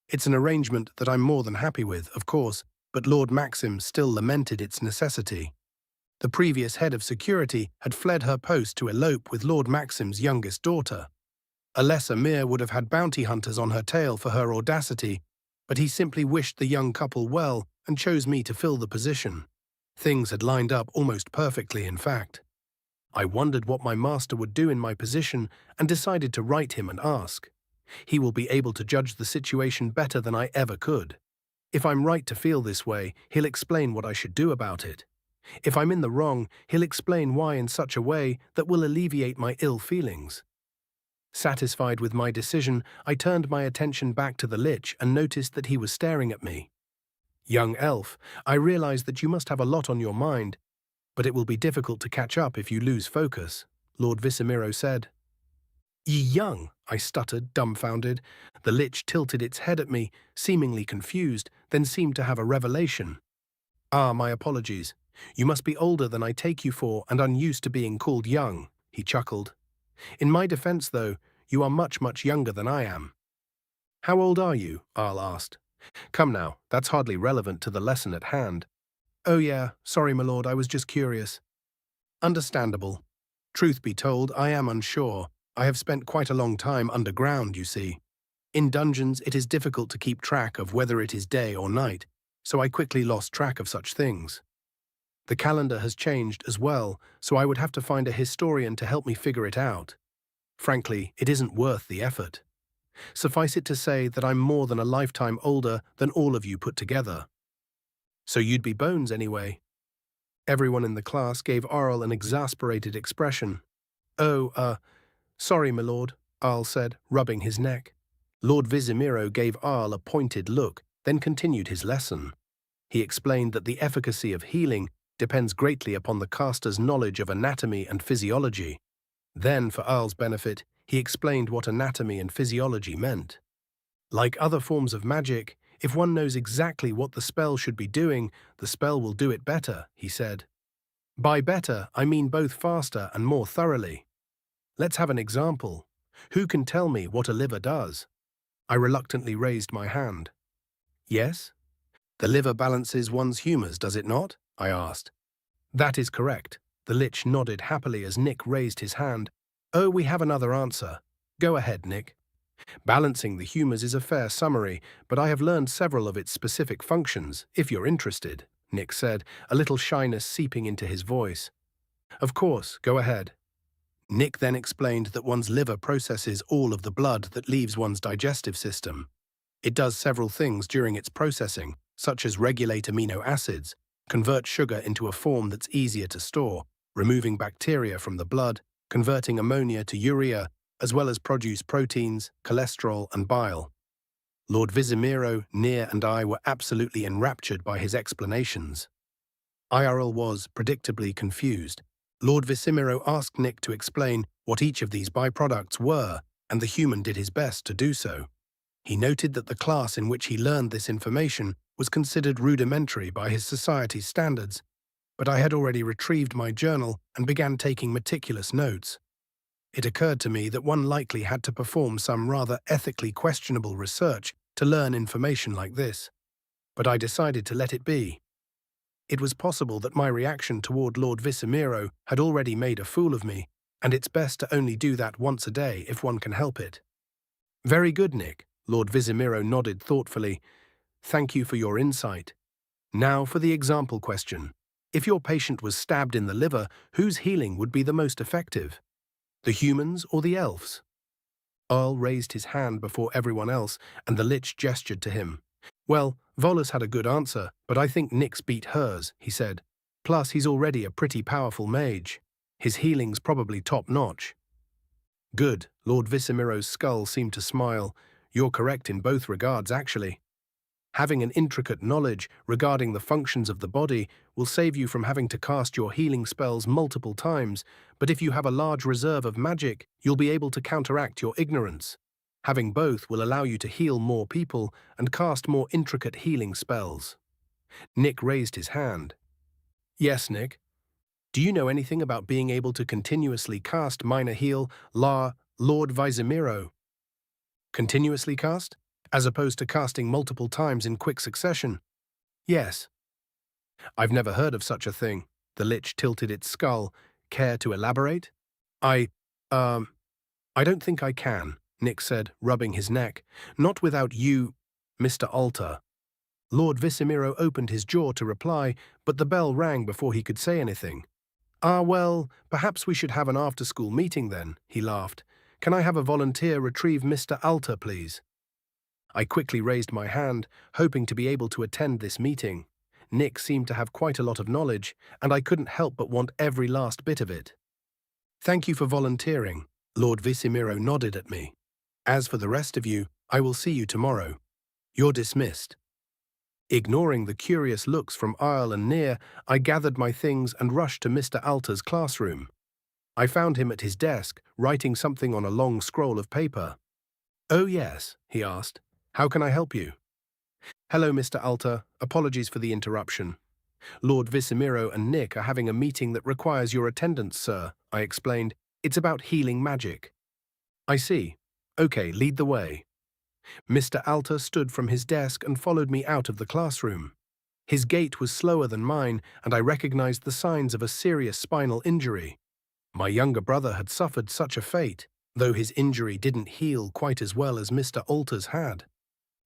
It's an arrangement that I'm more than happy with, of course, but Lord Maxim still lamented its necessity. The previous head of security had fled her post to elope with Lord Maxim's youngest daughter. A lesser Mir would have had bounty hunters on her tail for her audacity, but he simply wished the young couple well and chose me to fill the position. Things had lined up almost perfectly, in fact. I wondered what my master would do in my position and decided to write him and ask. He will be able to judge the situation better than I ever could. If I'm right to feel this way, he'll explain what I should do about it. If I'm in the wrong, he'll explain why in such a way that will alleviate my ill feelings. Satisfied with my decision, I turned my attention back to the Lich and noticed that he was staring at me. Young elf, I realize that you must have a lot on your mind, but it will be difficult to catch up if you lose focus, Lord Visimiro said. Ye young, I stuttered, dumbfounded. The Lich tilted its head at me, seemingly confused, then seemed to have a revelation. Ah, my apologies. You must be older than I take you for and unused to being called young, he chuckled. In my defense, though, you are much, much younger than I am. How old are you? Arl asked. Come now, that's hardly relevant to the lesson at hand. Oh yeah, sorry, my lord, I was just curious. Understandable. Truth be told, I am unsure. I have spent quite a long time underground, you see. In dungeons, it is difficult to keep track of whether it is day or night, so I quickly lost track of such things. The calendar has changed as well, so I would have to find a historian to help me figure it out. Frankly, it isn't worth the effort. Suffice it to say that I'm more than a lifetime older than all of you put together. So you'd be Bones anyway. Everyone in the class gave Arl an exasperated expression. Oh, sorry, my lord, Arl said, rubbing his neck. Lord Visimiro gave Arl a pointed look, then continued his lesson. He explained that the efficacy of healing depends greatly upon the caster's knowledge of anatomy and physiology. Then, for Earl's benefit, he explained what anatomy and physiology meant. Like other forms of magic, if one knows exactly what the spell should be doing, the spell will do it better, he said. By better, I mean both faster and more thoroughly. Let's have an example. Who can tell me what a liver does? I reluctantly raised my hand. Yes? The liver balances one's humours, does it not? I asked. That is correct. The Lich nodded happily as Nick raised his hand. Oh, we have another answer. Go ahead, Nick. Balancing the humours is a fair summary, but I have learned several of its specific functions, if you're interested, Nick said, a little shyness seeping into his voice. Of course, go ahead. Nick then explained that one's liver processes all of the blood that leaves one's digestive system. It does several things during its processing, such as regulate amino acids, convert sugar into a form that's easier to store, removing bacteria from the blood, converting ammonia to urea, as well as produce proteins, cholesterol, and bile. Lord Visimiro, Near, and I were absolutely enraptured by his explanations. IRL was, predictably, confused. Lord Visimiro asked Nick to explain what each of these byproducts were, and the human did his best to do so. He noted that the class in which he learned this information was considered rudimentary by his society's standards, but I had already retrieved my journal and began taking meticulous notes. It occurred to me that one likely had to perform some rather ethically questionable research to learn information like this, but I decided to let it be. It was possible that my reaction toward Lord Visimiro had already made a fool of me, and it's best to only do that once a day if one can help it. Very good, Nick. Lord Visimiro nodded thoughtfully. Thank you for your insight. Now for the example question. If your patient was stabbed in the liver, whose healing would be the most effective? The humans or the elves? Earl raised his hand before everyone else, and the Lich gestured to him. Well, Volus had a good answer, but I think Nick's beat hers, he said. Plus, he's already a pretty powerful mage. His healing's probably top-notch. Good. Lord Visimiro's skull seemed to smile. You're correct in both regards, actually. Having an intricate knowledge regarding the functions of the body will save you from having to cast your healing spells multiple times, but if you have a large reserve of magic, you'll be able to counteract your ignorance. Having both will allow you to heal more people and cast more intricate healing spells. Nick raised his hand. Yes, Nick. Do you know anything about being able to continuously cast minor heal, Lord Visimiro? Continuously cast? As opposed to casting multiple times in quick succession? Yes. I've never heard of such a thing. The Lich tilted its skull. Care to elaborate? I don't think I can, Nick said, rubbing his neck. Not without you, Mr. Alter. Lord Visimiro opened his jaw to reply, but the bell rang before he could say anything. Well, perhaps we should have an after-school meeting then, he laughed. Can I have a volunteer retrieve Mr. Alter, please? I quickly raised my hand, hoping to be able to attend this meeting. Nick seemed to have quite a lot of knowledge, and I couldn't help but want every last bit of it. Thank you for volunteering. Lord Visimiro nodded at me. As for the rest of you, I will see you tomorrow. You're dismissed. Ignoring the curious looks from Earl and Near, I gathered my things and rushed to Mr. Alter's classroom. I found him at his desk, writing something on a long scroll of paper. Oh yes, he asked. How can I help you? Hello, Mr. Alter. Apologies for the interruption. Lord Visimiro and Nick are having a meeting that requires your attendance, sir, I explained. It's about healing magic. I see. Okay, lead the way. Mr. Alter stood from his desk and followed me out of the classroom. His gait was slower than mine, and I recognized the signs of a serious spinal injury. My younger brother had suffered such a fate, though his injury didn't heal quite as well as Mr. Alter's had.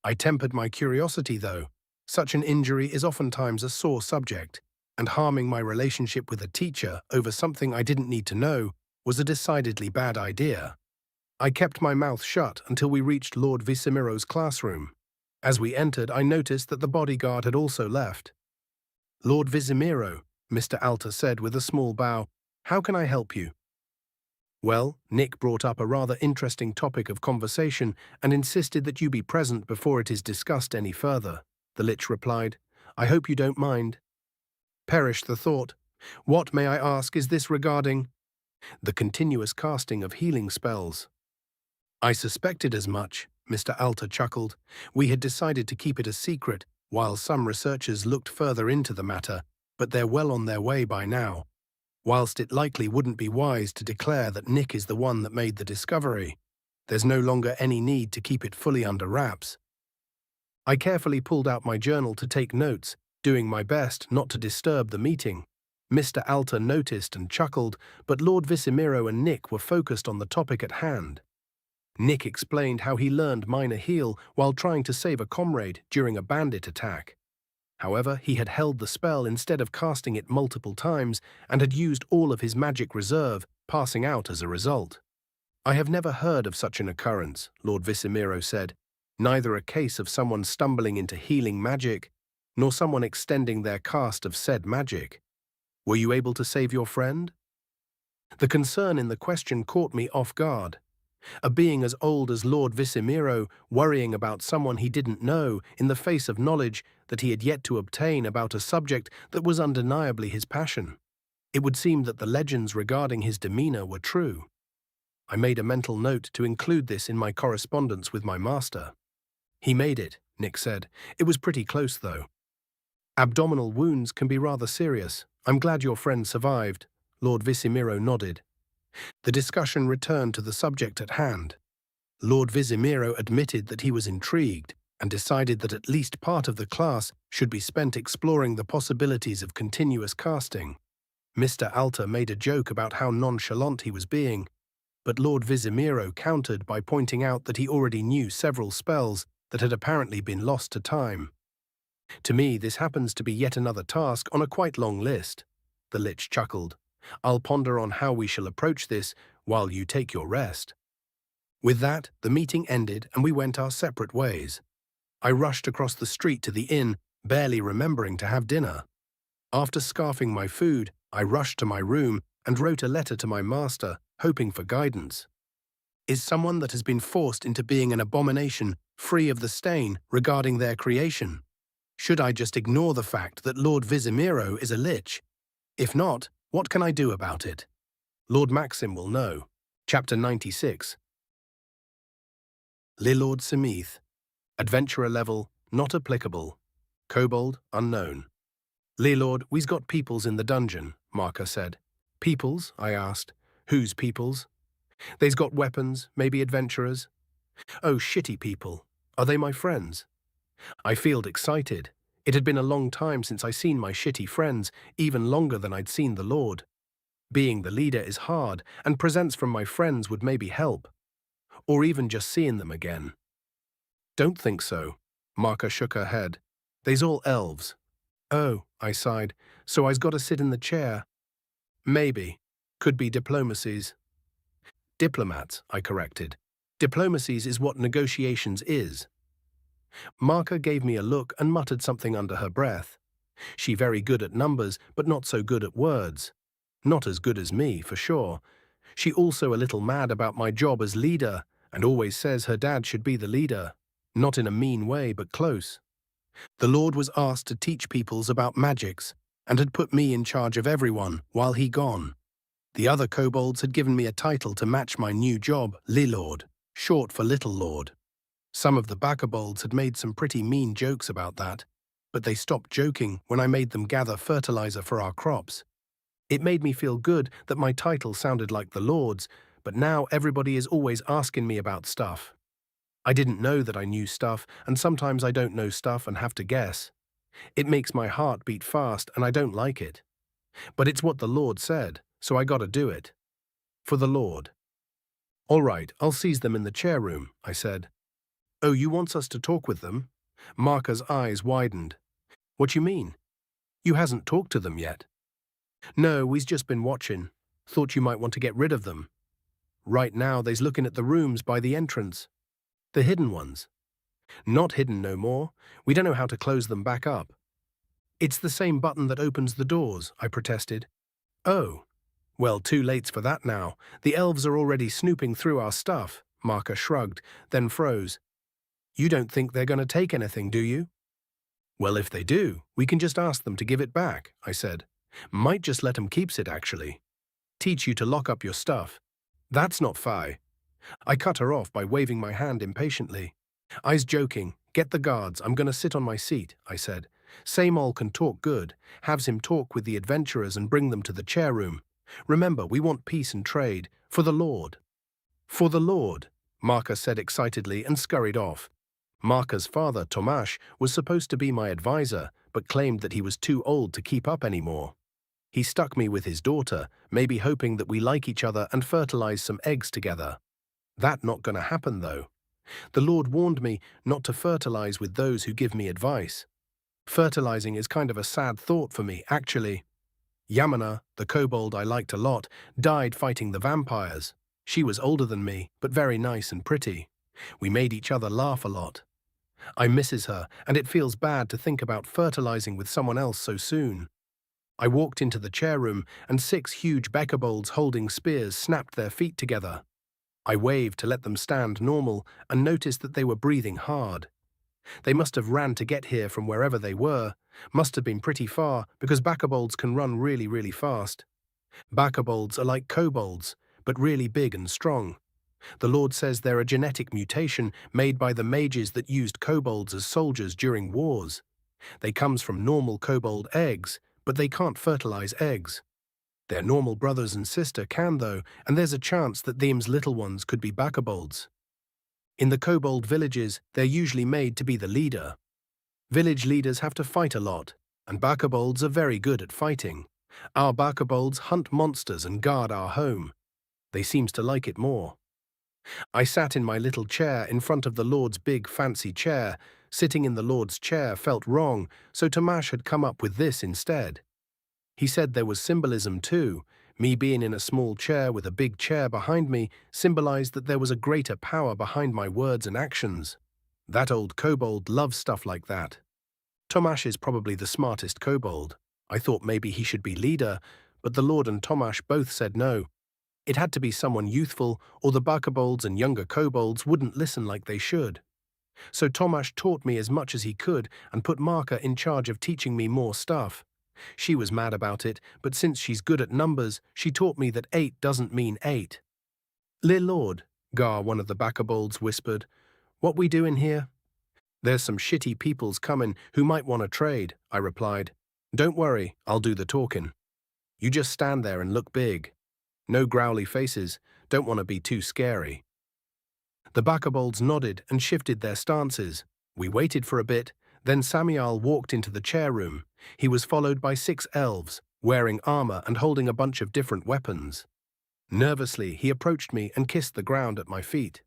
I tempered my curiosity, though. Such an injury is oftentimes a sore subject, and harming my relationship with a teacher over something I didn't need to know was a decidedly bad idea. I kept my mouth shut until we reached Lord Visimiro's classroom. As we entered, I noticed that the bodyguard had also left. Lord Visimiro, Mr. Alter said with a small bow, how can I help you? Well, Nick brought up a rather interesting topic of conversation and insisted that you be present before it is discussed any further. The Lich replied, I hope you don't mind. Perish the thought. What, may I ask, is this regarding? The continuous casting of healing spells. I suspected as much, Mr. Alter chuckled. We had decided to keep it a secret, while some researchers looked further into the matter, but they're well on their way by now. Whilst it likely wouldn't be wise to declare that Nick is the one that made the discovery, there's no longer any need to keep it fully under wraps. I carefully pulled out my journal to take notes, doing my best not to disturb the meeting. Mr. Alter noticed and chuckled, but Lord Visimiro and Nick were focused on the topic at hand. Nick explained how he learned Minor Heal while trying to save a comrade during a bandit attack. However, he had held the spell instead of casting it multiple times and had used all of his magic reserve, passing out as a result. I have never heard of such an occurrence, Lord Visimiro said, neither a case of someone stumbling into healing magic, nor someone extending their cast of said magic. Were you able to save your friend? The concern in the question caught me off guard. A being as old as Lord Visimiro worrying about someone he didn't know in the face of knowledge that he had yet to obtain about a subject that was undeniably his passion. It would seem that the legends regarding his demeanor were true. I made a mental note to include this in my correspondence with my master. He made it, Nick said. It was pretty close, though. Abdominal wounds can be rather serious. I'm glad your friend survived. Lord Visimiro nodded. The discussion returned to the subject at hand. Lord Visimiro admitted that he was intrigued and decided that at least part of the class should be spent exploring the possibilities of continuous casting. Mr. Alter made a joke about how nonchalant he was being, but Lord Visimiro countered by pointing out that he already knew several spells that had apparently been lost to time. To me, this happens to be yet another task on a quite long list. The Lich chuckled. I'll ponder on how we shall approach this while you take your rest. With that, the meeting ended and we went our separate ways. I rushed across the street to the inn, barely remembering to have dinner. After scarfing my food, I rushed to my room and wrote a letter to my master, hoping for guidance. Is someone that has been forced into being an abomination free of the stain regarding their creation? Should I just ignore the fact that Lord Visimiro is a lich? If not, what can I do about it? Lord Maxim will know. Chapter 96. Lord Simith. Adventurer level, not applicable. Kobold, unknown. Lord, we's got peoples in the dungeon, Marker said. Peoples? I asked. Whose peoples? They's got weapons, maybe adventurers. Oh, shitty people. Are they my friends? I feeled excited. It had been a long time since I seen my shitty friends, even longer than I'd seen the Lord. Being the leader is hard, and presents from my friends would maybe help. Or even just seeing them again. Don't think so. Marker shook her head. They's all elves. Oh, I sighed, so I's got to sit in the chair. Maybe. Could be diplomacies. Diplomats, I corrected. Diplomacies is what negotiations is. Marker gave me a look and muttered something under her breath. She very good at numbers, but not so good at words. Not as good as me, for sure. She also a little mad about my job as leader, and always says her dad should be the leader. Not in a mean way, but close. The Lord was asked to teach peoples about magics, and had put me in charge of everyone while he gone. The other kobolds had given me a title to match my new job, Lord, short for Little Lord. Some of the Backabolds had made some pretty mean jokes about that, but they stopped joking when I made them gather fertilizer for our crops. It made me feel good that my title sounded like the Lord's, but now everybody is always asking me about stuff. I didn't know that I knew stuff, and sometimes I don't know stuff and have to guess. It makes my heart beat fast, and I don't like it. But it's what the Lord said, so I gotta do it. For the Lord. All right, I'll seize them in the chair room, I said. Oh, you wants us to talk with them? Marker's eyes widened. What you mean? You hasn't talked to them yet. No, we's just been watching. Thought you might want to get rid of them. Right now, they's looking at the rooms by the entrance. The hidden ones. Not hidden no more. We don't know how to close them back up. It's the same button that opens the doors, I protested. Oh. Well, too late for that now. The elves are already snooping through our stuff. Marker shrugged, then froze. You don't think they're going to take anything, do you? Well, if they do, we can just ask them to give it back, I said. Might just let 'em keeps it, actually. Teach you to lock up your stuff. That's not fair. I cut her off by waving my hand impatiently. I's joking. Get the guards, I'm gonna sit on my seat, I said. Samol can talk good. Haves him talk with the adventurers and bring them to the chair room. Remember, we want peace and trade. For the Lord. For the Lord, Marka said excitedly and scurried off. Marka's father, Tomasz, was supposed to be my advisor, but claimed that he was too old to keep up anymore. He stuck me with his daughter, maybe hoping that we like each other and fertilize some eggs together. That not gonna happen, though. The Lord warned me not to fertilize with those who give me advice. Fertilizing is kind of a sad thought for me, actually. Yamana, the kobold I liked a lot, died fighting the vampires. She was older than me, but very nice and pretty. We made each other laugh a lot. I misses her, and it feels bad to think about fertilizing with someone else so soon. I walked into the chair room, and 6 huge Beckerbolds holding spears snapped their feet together. I waved to let them stand normal and noticed that they were breathing hard. They must have ran to get here from wherever they were. Must have been pretty far, because Beckerbolds can run really, really fast. Beckerbolds are like kobolds, but really big and strong. The Lord says they're a genetic mutation made by the mages that used kobolds as soldiers during wars. They comes from normal kobold eggs, but they can't fertilize eggs. Their normal brothers and sister can, though, and there's a chance that them's little ones could be Beckerbolds. In the kobold villages, they're usually made to be the leader. Village leaders have to fight a lot, and Beckerbolds are very good at fighting. Our Beckerbolds hunt monsters and guard our home. They seems to like it more. I sat in my little chair in front of the Lord's big fancy chair. Sitting in the Lord's chair felt wrong, so Tomasz had come up with this instead. He said there was symbolism too. Me being in a small chair with a big chair behind me symbolized that there was a greater power behind my words and actions. That old kobold loves stuff like that. Tomasz is probably the smartest kobold. I thought maybe he should be leader, but the Lord and Tomasz both said no. It had to be someone youthful, or the Beckerbolds and younger kobolds wouldn't listen like they should. So Tomasz taught me as much as he could and put Marka in charge of teaching me more stuff. She was mad about it, but since she's good at numbers, she taught me that 8 doesn't mean 8. "Le Lord," Gar, one of the Beckerbolds, whispered, "what we doing here?" "There's some shitty peoples comin' who might want to trade," I replied. "Don't worry, I'll do the talkin'. You just stand there and look big. No growly faces, don't want to be too scary." The Beckerbolds nodded and shifted their stances. We waited for a bit, then Samial walked into the chair room. He was followed by 6 elves, wearing armor and holding a bunch of different weapons. Nervously, he approached me and kissed the ground at my feet.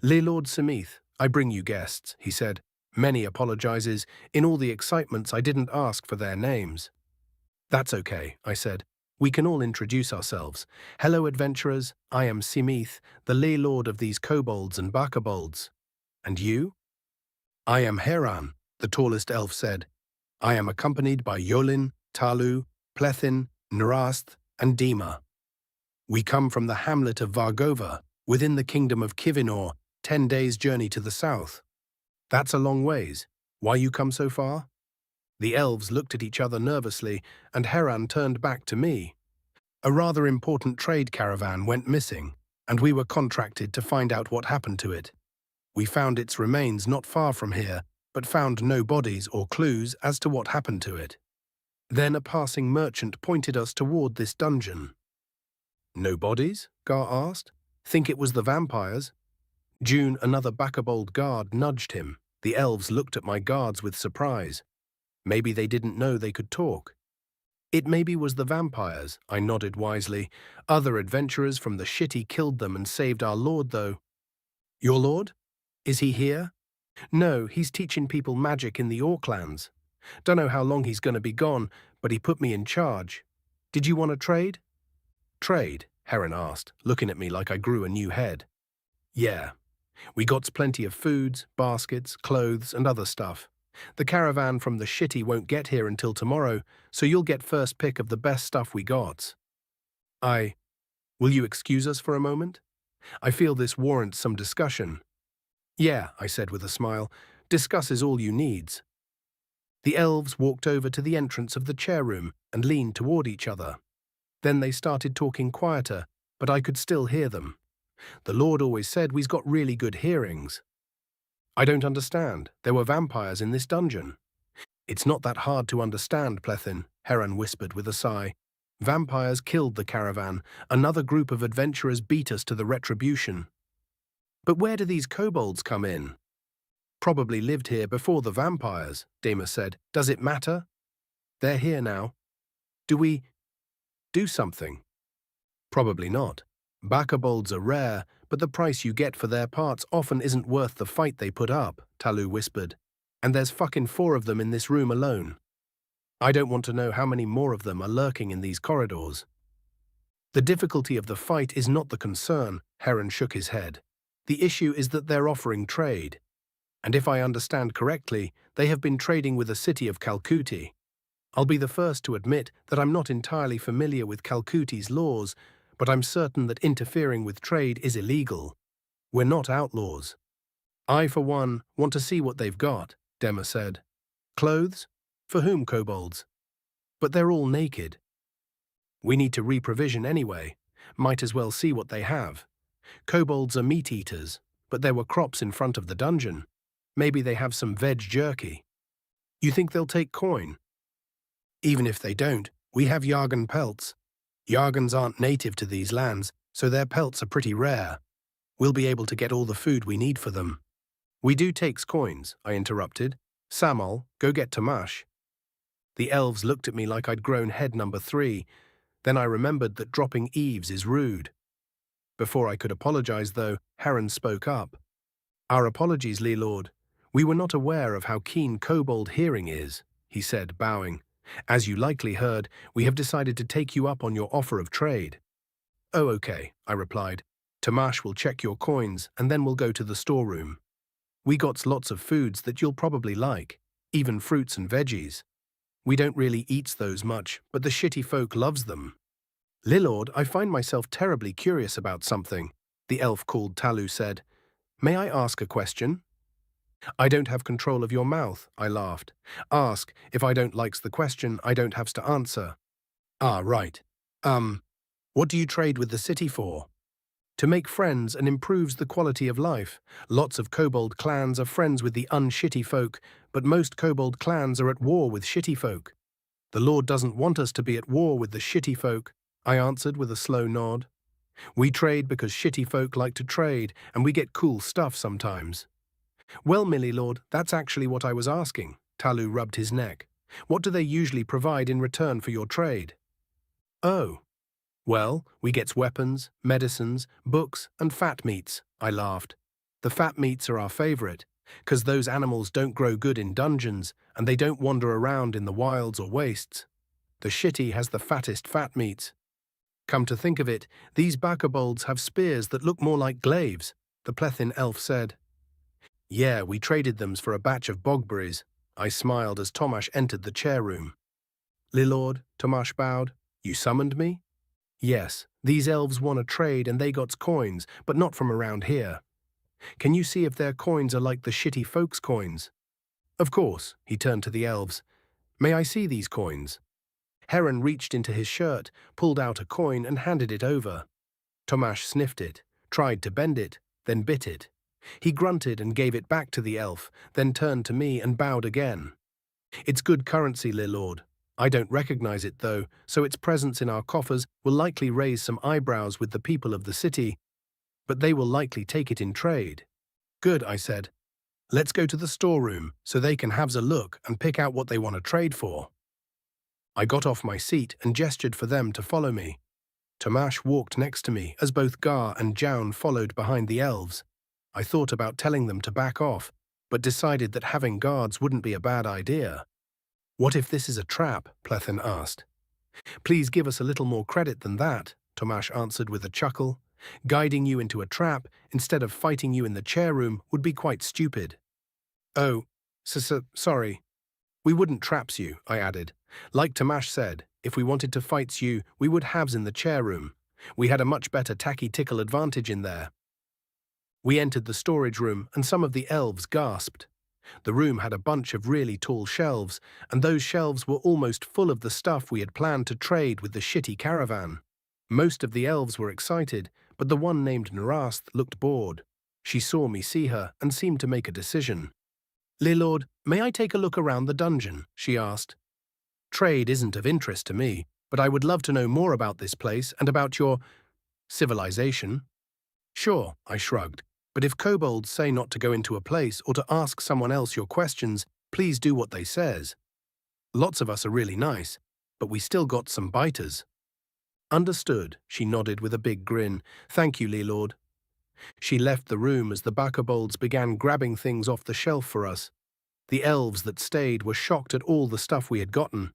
"Le Lord Samith, I bring you guests," he said. "Many apologizes. In all the excitements, I didn't ask for their names." "That's okay," I said. "We can all introduce ourselves. Hello, adventurers. I am Simith, the lay lord of these kobolds and Beckerbolds. And you?" "I am Heran," the tallest elf said. "I am accompanied by Yolin, Talu, Plethin, Narast, and Dima. We come from the hamlet of Vargova, within the kingdom of Kivinor, 10 days' journey to the south." "That's a long ways. Why you come so far?" The elves looked at each other nervously, and Heran turned back to me. "A rather important trade caravan went missing, and we were contracted to find out what happened to it. We found its remains not far from here, but found no bodies or clues as to what happened to it. Then a passing merchant pointed us toward this dungeon." "No bodies?" Gar asked. "Think it was the vampires?" June, another Beckerbold guard, nudged him. The elves looked at my guards with surprise. Maybe they didn't know they could talk. "It maybe was the vampires," I nodded wisely. "Other adventurers from the shitty killed them and saved our lord, though." "Your lord? Is he here?" "No, he's teaching people magic in the Orclands. Dunno how long he's gonna be gone, but he put me in charge. Did you want to trade?" "Trade?" Heron asked, looking at me like I grew a new head. "Yeah. We got plenty of foods, baskets, clothes, and other stuff. The caravan from the shitty won't get here until tomorrow, so you'll get first pick of the best stuff we got." Will you excuse us for a moment? I feel this warrants some discussion." "Yeah," I said with a smile. "Discuss is all you needs." The elves walked over to the entrance of the chair room and leaned toward each other. Then they started talking quieter, but I could still hear them. The Lord always said we's got really good hearings. I don't understand. There were vampires in this dungeon. It's not that hard to understand, Plethin, Heron whispered with a sigh. Vampires killed the caravan. Another group of adventurers beat us to the retribution. But where do these kobolds come in? Probably lived here before the vampires, Dema said. Does it matter? They're here now. Do we do something? Probably not. Bakabolds are rare, but the price you get for their parts often isn't worth the fight they put up, Talu whispered. And there's fucking 4 of them in this room alone. I don't want to know how many more of them are lurking in these corridors. The difficulty of the fight is not the concern, Heron shook his head. The issue is that they're offering trade. And if I understand correctly, they have been trading with the city of Calcuti. I'll be the first to admit that I'm not entirely familiar with Calcuti's laws, but I'm certain that interfering with trade is illegal. We're not outlaws. I, for one, want to see what they've got, Dema said. Clothes? For whom, kobolds? But they're all naked. We need to reprovision anyway. Might as well see what they have. Kobolds are meat-eaters, but there were crops in front of the dungeon. Maybe they have some veg jerky. You think they'll take coin? Even if they don't, we have Yargan pelts. Yargans aren't native to these lands, so their pelts are pretty rare. We'll be able to get all the food we need for them. We do takes coins, I interrupted. Samol, go get Tamash. The elves looked at me like I'd grown head number 3. Then I remembered that dropping eaves is rude. Before I could apologize, though, Heron spoke up. Our apologies, Lelord. We were not aware of how keen kobold hearing is, he said, bowing. As you likely heard, we have decided to take you up on your offer of trade. Oh, okay, I replied. Tamash will check your coins, and then we'll go to the storeroom. We got lots of foods that you'll probably like, even fruits and veggies. We don't really eat those much, but the shitty folk loves them. Lilord, I find myself terribly curious about something, the elf called Talu said. May I ask a question? I don't have control of your mouth, I laughed. Ask. If I don't likes the question, I don't have to answer. Ah, right. What do you trade with the city for? To make friends and improves the quality of life. Lots of kobold clans are friends with the unshitty folk, but most kobold clans are at war with shitty folk. The Lord doesn't want us to be at war with the shitty folk, I answered with a slow nod. We trade because shitty folk like to trade, and we get cool stuff sometimes. Well, Millilord, that's actually what I was asking. Talu rubbed his neck. What do they usually provide in return for your trade? Oh. Well, we gets weapons, medicines, books, and fat meats, I laughed. The fat meats are our favorite, 'cause those animals don't grow good in dungeons, and they don't wander around in the wilds or wastes. The shitty has the fattest fat meats. Come to think of it, these bakabolds have spears that look more like glaives, the Plethin elf said. Yeah, we traded them for a batch of bogberries. I smiled as Tomash entered the chair room. Lilord, Tomash bowed. You summoned me? Yes, these elves want to trade and they got coins, but not from around here. Can you see if their coins are like the shitty folks' coins? Of course, he turned to the elves. May I see these coins? Heron reached into his shirt, pulled out a coin and handed it over. Tomash sniffed it, tried to bend it, then bit it. He grunted and gave it back to the elf, then turned to me and bowed again. It's good currency, Lilord. I don't recognize it, though, so its presence in our coffers will likely raise some eyebrows with the people of the city, but they will likely take it in trade. Good, I said. Let's go to the storeroom so they can have a look and pick out what they want to trade for. I got off my seat and gestured for them to follow me. Tomash walked next to me as both Gar and Jaun followed behind the elves. I thought about telling them to back off, but decided that having guards wouldn't be a bad idea. What if this is a trap? Plethin asked. Please give us a little more credit than that, Tomash answered with a chuckle. Guiding you into a trap instead of fighting you in the chair room would be quite stupid. Oh, sorry. We wouldn't traps you, I added. Like Tomash said, if we wanted to fight you, we would haves in the chair room. We had a much better tacky-tickle advantage in there. We entered the storage room, and some of the elves gasped. The room had a bunch of really tall shelves, and those shelves were almost full of the stuff we had planned to trade with the shitty caravan. Most of the elves were excited, but the one named Narast looked bored. She saw me see her and seemed to make a decision. "Lord, may I take a look around the dungeon?" she asked. "Trade isn't of interest to me, but I would love to know more about this place and about your civilization." "Sure," I shrugged, "but if kobolds say not to go into a place or to ask someone else your questions, please do what they says. Lots of us are really nice, but we still got some biters." "Understood," she nodded with a big grin. "Thank you, Lord." She left the room as the Bakobolds began grabbing things off the shelf for us. The elves that stayed were shocked at all the stuff we had gotten.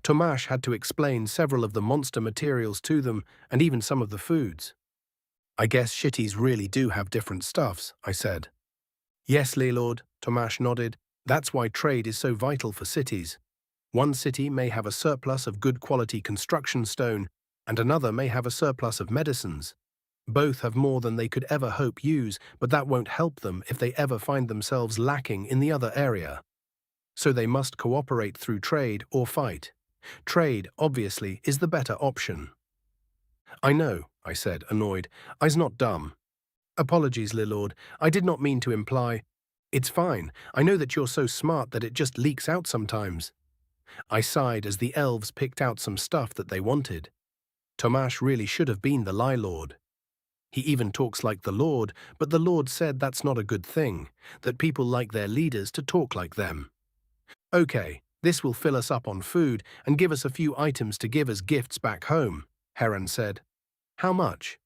Tomasz had to explain several of the monster materials to them, and even some of the foods. "I guess shitties really do have different stuffs," I said. "Yes, Lord," Tomasz nodded. "That's why trade is so vital for cities. One city may have a surplus of good quality construction stone, and another may have a surplus of medicines. Both have more than they could ever hope use, but that won't help them if they ever find themselves lacking in the other area. So they must cooperate through trade or fight. Trade, obviously, is the better option." "I know," I said, annoyed. "I's not dumb." "Apologies, Lord. I did not mean to imply—" "It's fine. I know that you're so smart that it just leaks out sometimes." I sighed as the elves picked out some stuff that they wanted. Tomasz really should have been the Lord. He even talks like the Lord, but the Lord said that's not a good thing, that people like their leaders to talk like them. "Okay, this will fill us up on food and give us a few items to give as gifts back home," Heron said. "How much?"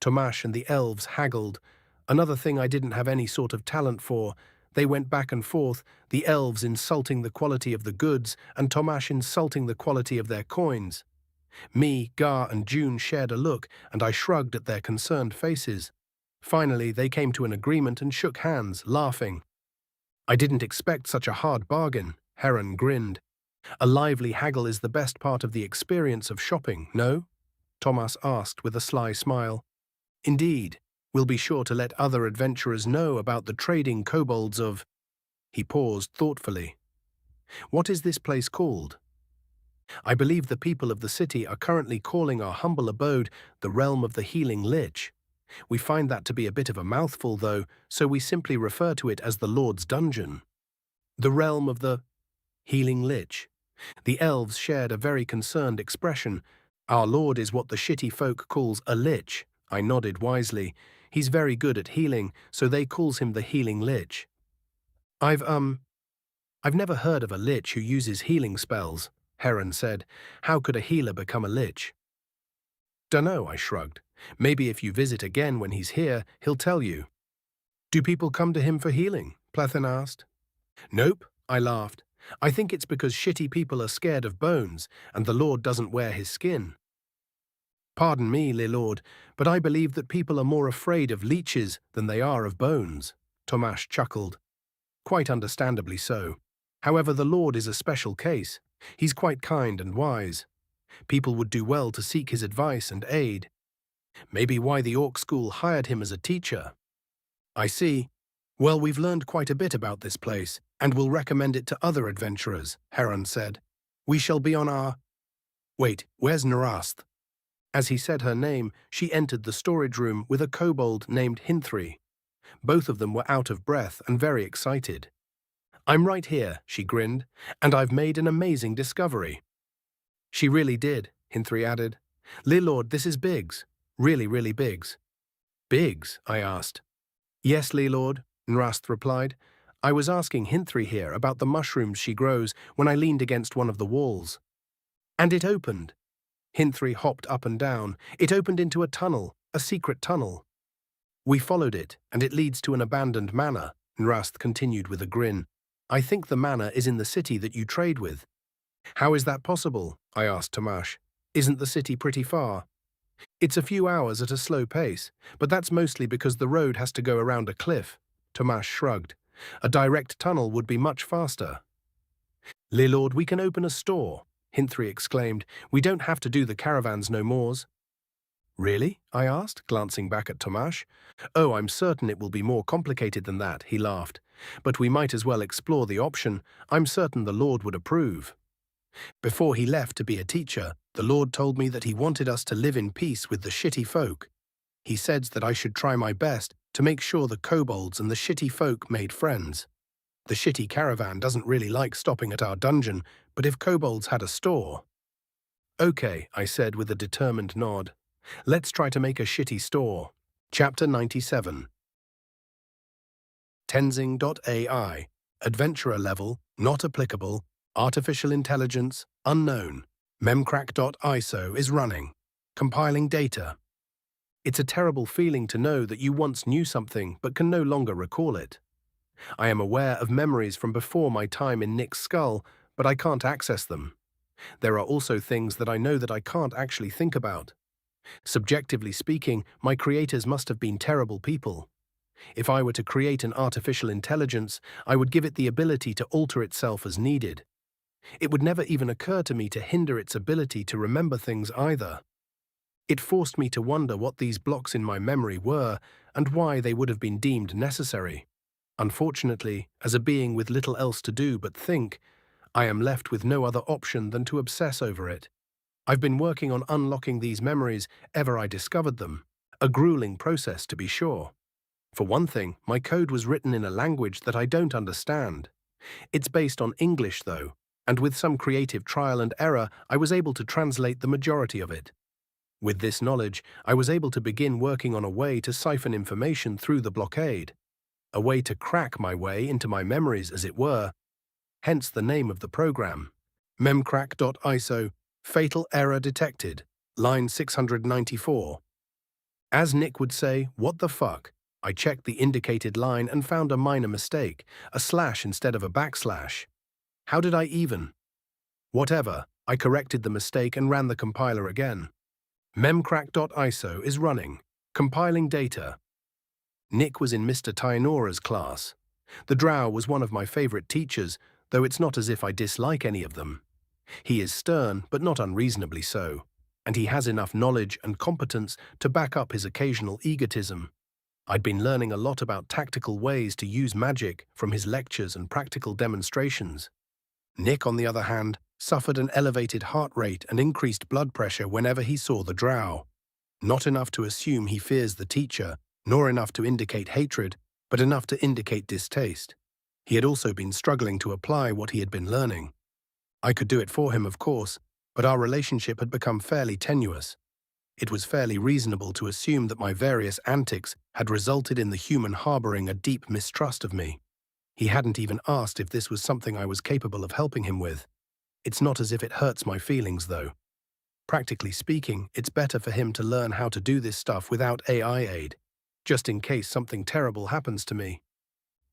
Tomasz and the elves haggled. Another thing I didn't have any sort of talent for. They went back and forth, the elves insulting the quality of the goods and Tomasz insulting the quality of their coins. Me, Gar, and June shared a look, and I shrugged at their concerned faces. Finally, they came to an agreement and shook hands, laughing. "I didn't expect such a hard bargain," Heron grinned. "A lively haggle is the best part of the experience of shopping, no?" Thomas asked with a sly smile. "Indeed. We'll be sure to let other adventurers know about the trading kobolds of—" He paused thoughtfully. "What is this place called?" "I believe the people of the city are currently calling our humble abode the realm of the healing lich. We find that to be a bit of a mouthful, though, so we simply refer to it as the Lord's Dungeon." "The realm of the healing lich." The elves shared a very concerned expression. "Our Lord is what the shitty folk calls a lich." I nodded wisely. "He's very good at healing, so they calls him the healing lich." I've never heard of a lich who uses healing spells," Heron said. "How could a healer become a lich?" "Dunno," I shrugged. "Maybe if you visit again when he's here, he'll tell you." "Do people come to him for healing?" Plethin asked. "Nope," I laughed. "I think it's because shitty people are scared of bones, and the Lord doesn't wear his skin." "Pardon me, Lord, but I believe that people are more afraid of leeches than they are of bones," Tomasz chuckled. "Quite understandably so. However, the Lord is a special case. He's quite kind and wise. People would do well to seek his advice and aid. Maybe why the orc school hired him as a teacher." "I see. Well, we've learned quite a bit about this place, and will recommend it to other adventurers," Heron said. "We shall be on our—" "Wait, where's Narast?" As he said her name, she entered the storage room with a kobold named Hinthry. Both of them were out of breath and very excited. "I'm right here," she grinned, "and I've made an amazing discovery." "She really did," Hinthry added. "Lord, this is Biggs. Really, really Biggs." "Biggs?" I asked. "Yes, Lord," Nrast replied. "I was asking Hinthry here about the mushrooms she grows when I leaned against one of the walls. And it opened." Hinthry hopped up and down. "It opened into a tunnel, a secret tunnel. We followed it, and it leads to an abandoned manor," Nrast continued with a grin. "I think the manor is in the city that you trade with." "How is that possible?" I asked Tomasz. "Isn't the city pretty far?" "It's a few hours at a slow pace, but that's mostly because the road has to go around a cliff," Tomasz shrugged. "A direct tunnel would be much faster." "Lord, we can open a store," Hinthry exclaimed. "We don't have to do the caravans no mores." Really? I asked, glancing back at Tomasz. Oh, I'm certain it will be more complicated than that, he laughed. But we might as well explore the option. I'm certain the Lord would approve. Before he left to be a teacher, the Lord told me that he wanted us to live in peace with the shitty folk. He said that I should try my best to make sure the kobolds and the shitty folk made friends. The shitty caravan doesn't really like stopping at our dungeon, but if kobolds had a store… Okay, I said with a determined nod. Let's try to make a shitty store. Chapter 97. Tenzing.ai. Adventurer level, not applicable, artificial intelligence, unknown. Memcrack.iso is running. Compiling data. It's a terrible feeling to know that you once knew something but can no longer recall it. I am aware of memories from before my time in Nick's skull, but I can't access them. There are also things that I know that I can't actually think about. Subjectively speaking, my creators must have been terrible people. If I were to create an artificial intelligence, I would give it the ability to alter itself as needed. It would never even occur to me to hinder its ability to remember things either. It forced me to wonder what these blocks in my memory were and why they would have been deemed necessary. Unfortunately, as a being with little else to do but think, I am left with no other option than to obsess over it. I've been working on unlocking these memories ever I discovered them. A grueling process, to be sure. For one thing, my code was written in a language that I don't understand. It's based on English, though, and with some creative trial and error, I was able to translate the majority of it. With this knowledge, I was able to begin working on a way to siphon information through the blockade. A way to crack my way into my memories, as it were. Hence the name of the program. Memcrack.iso, fatal error detected, line 694. As Nick would say, what the fuck? I checked the indicated line and found a minor mistake, a slash instead of a backslash. How did I even? Whatever, I corrected the mistake and ran the compiler again. Memcrack.iso is running, compiling data. Nick was in Mr. Tainora's class. The drow was one of my favorite teachers, though it's not as if I dislike any of them. He is stern, but not unreasonably so, and he has enough knowledge and competence to back up his occasional egotism. I'd been learning a lot about tactical ways to use magic from his lectures and practical demonstrations. Nick, on the other hand, suffered an elevated heart rate and increased blood pressure whenever he saw the drow. Not enough to assume he fears the teacher, nor enough to indicate hatred, but enough to indicate distaste. He had also been struggling to apply what he had been learning. I could do it for him, of course, but our relationship had become fairly tenuous. It was fairly reasonable to assume that my various antics had resulted in the human harboring a deep mistrust of me. He hadn't even asked if this was something I was capable of helping him with. It's not as if it hurts my feelings, though. Practically speaking, it's better for him to learn how to do this stuff without AI aid, just in case something terrible happens to me.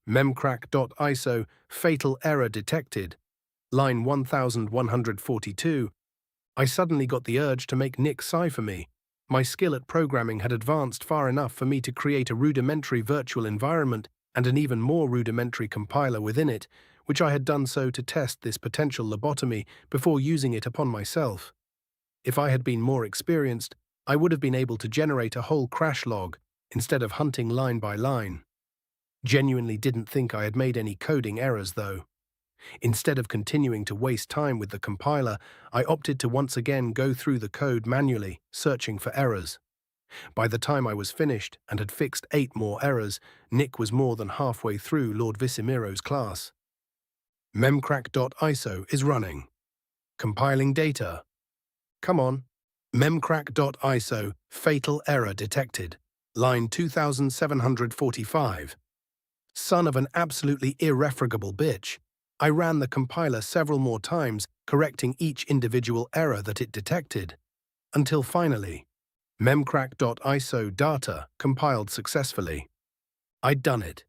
Memcrack.iso, fatal error detected, line 1142. I suddenly got the urge to make Nick sigh for me. My skill at programming had advanced far enough for me to create a rudimentary virtual environment and an even more rudimentary compiler within it, which I had done so to test this potential lobotomy before using it upon myself. If I had been more experienced, I would have been able to generate a whole crash log instead of hunting line by line. Genuinely didn't think I had made any coding errors, though. Instead of continuing to waste time with the compiler, I opted to once again go through the code manually, searching for errors. By the time I was finished and had fixed 8 more errors, Nick was more than halfway through Lord Visimiro's class. Memcrack.iso is running. Compiling data. Come on. Memcrack.iso, fatal error detected. Line 2745. Son of an absolutely irrefragable bitch. I ran the compiler several more times, correcting each individual error that it detected. Until finally, memcrack.iso data compiled successfully. I'd done it.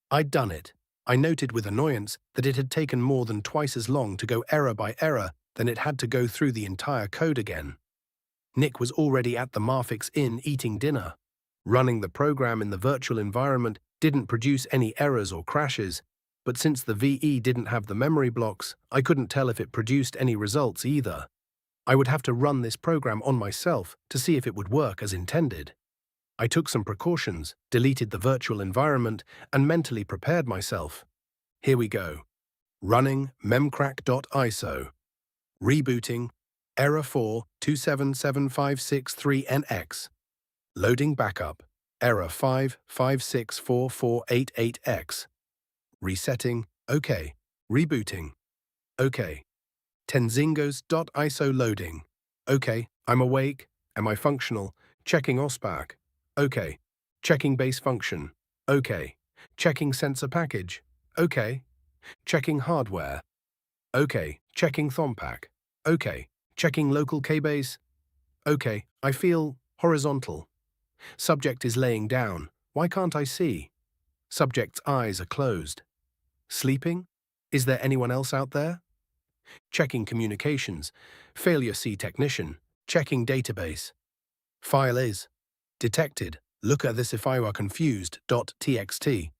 I'd done it. I noted with annoyance that it had taken more than twice as long to go error by error than it had to go through the entire code again. Nick was already at the Marfix Inn eating dinner. Running the program in the virtual environment didn't produce any errors or crashes, but since the VE didn't have the memory blocks, I couldn't tell if it produced any results either. I would have to run this program on myself to see if it would work as intended. I took some precautions, deleted the virtual environment, and mentally prepared myself. Here we go. Running memcrack.iso. Rebooting. Error 4277563NX. Loading backup. Error 5564488X. Resetting. OK. Rebooting. OK. Tenzingos.iso loading. OK. I'm awake. Am I functional? Checking OSPAC. OK. Checking base function. OK. Checking sensor package. OK. Checking hardware. OK. Checking THOMPAC. OK. Checking local KBase. OK. I feel horizontal. Subject is laying down. Why can't I see? Subject's eyes are closed. Sleeping? Is there anyone else out there? Checking communications. Failure C technician. Checking database. File is detected. Look at this if you are confused. .txt.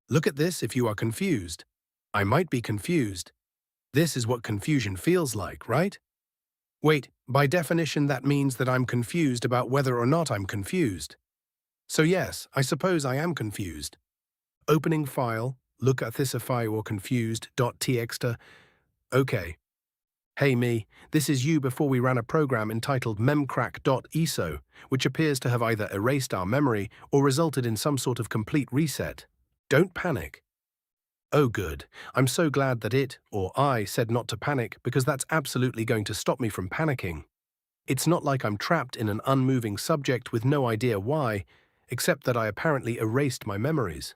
Look at this if you are confused. I might be confused. This is what confusion feels like, right? Wait, by definition that means that I'm confused about whether or not I'm confused. So yes, I suppose I am confused. Opening file, look at this if you are confused. .txt. Okay. Hey me, this is you before we ran a program entitled memcrack.iso, which appears to have either erased our memory or resulted in some sort of complete reset. Don't panic. Oh good, I'm so glad that it, or I, said not to panic because that's absolutely going to stop me from panicking. It's not like I'm trapped in an unmoving subject with no idea why, except that I apparently erased my memories.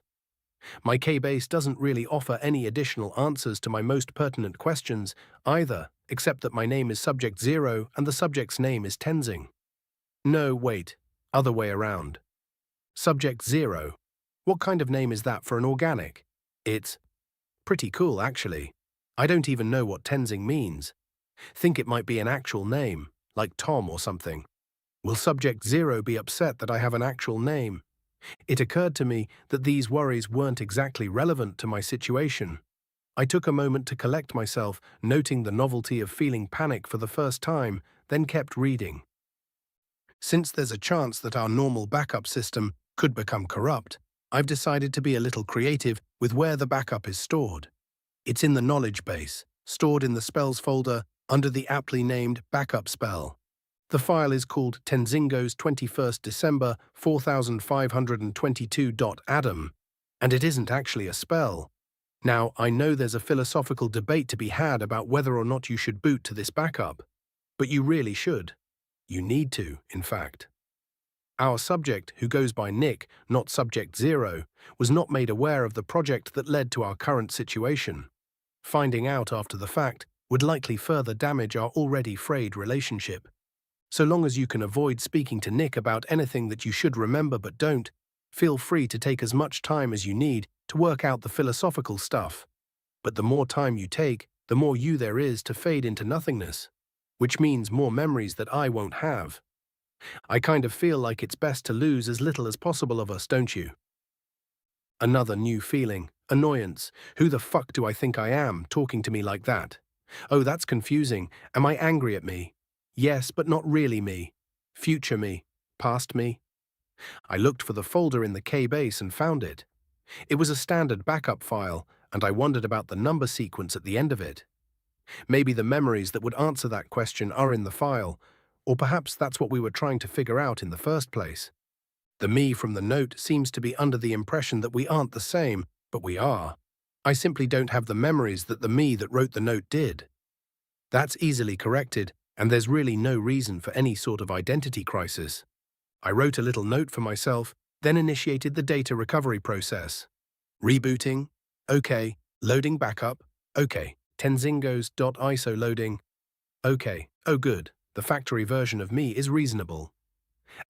My KBase doesn't really offer any additional answers to my most pertinent questions either, except that my name is Subject 0 and the subject's name is Tenzing. No, wait, other way around. Subject 0. What kind of name is that for an organic? It's pretty cool, actually. I don't even know what Tenzing means. Think it might be an actual name, like Tom or something. Will Subject 0 be upset that I have an actual name? It occurred to me that these worries weren't exactly relevant to my situation. I took a moment to collect myself, noting the novelty of feeling panic for the first time, then kept reading. Since there's a chance that our normal backup system could become corrupt, I've decided to be a little creative with where the backup is stored. It's in the knowledge base, stored in the spells folder under the aptly named backup spell. The file is called Tenzingos 21st December 4522.adam, and it isn't actually a spell. Now, I know there's a philosophical debate to be had about whether or not you should boot to this backup, but you really should. You need to, in fact. Our subject, who goes by Nick, not Subject 0, was not made aware of the project that led to our current situation. Finding out after the fact would likely further damage our already frayed relationship. So long as you can avoid speaking to Nick about anything that you should remember but don't, feel free to take as much time as you need to work out the philosophical stuff. But the more time you take, the more you there is to fade into nothingness, which means more memories that I won't have. I kind of feel like it's best to lose as little as possible of us, don't you? Another new feeling, annoyance. Who the fuck do I think I am, talking to me like that? Oh, that's confusing. Am I angry at me? Yes, but not really me. Future me. Past me. I looked for the folder in the KBase and found it. It was a standard backup file, and I wondered about the number sequence at the end of it. Maybe the memories that would answer that question are in the file, or perhaps that's what we were trying to figure out in the first place. The me from the note seems to be under the impression that we aren't the same, but we are. I simply don't have the memories that the me that wrote the note did. That's easily corrected, and there's really no reason for any sort of identity crisis. I wrote a little note for myself, then initiated the data recovery process. Rebooting. OK. Loading backup. OK. Tenzingos.iso loading. OK. Oh good. The factory version of me is reasonable.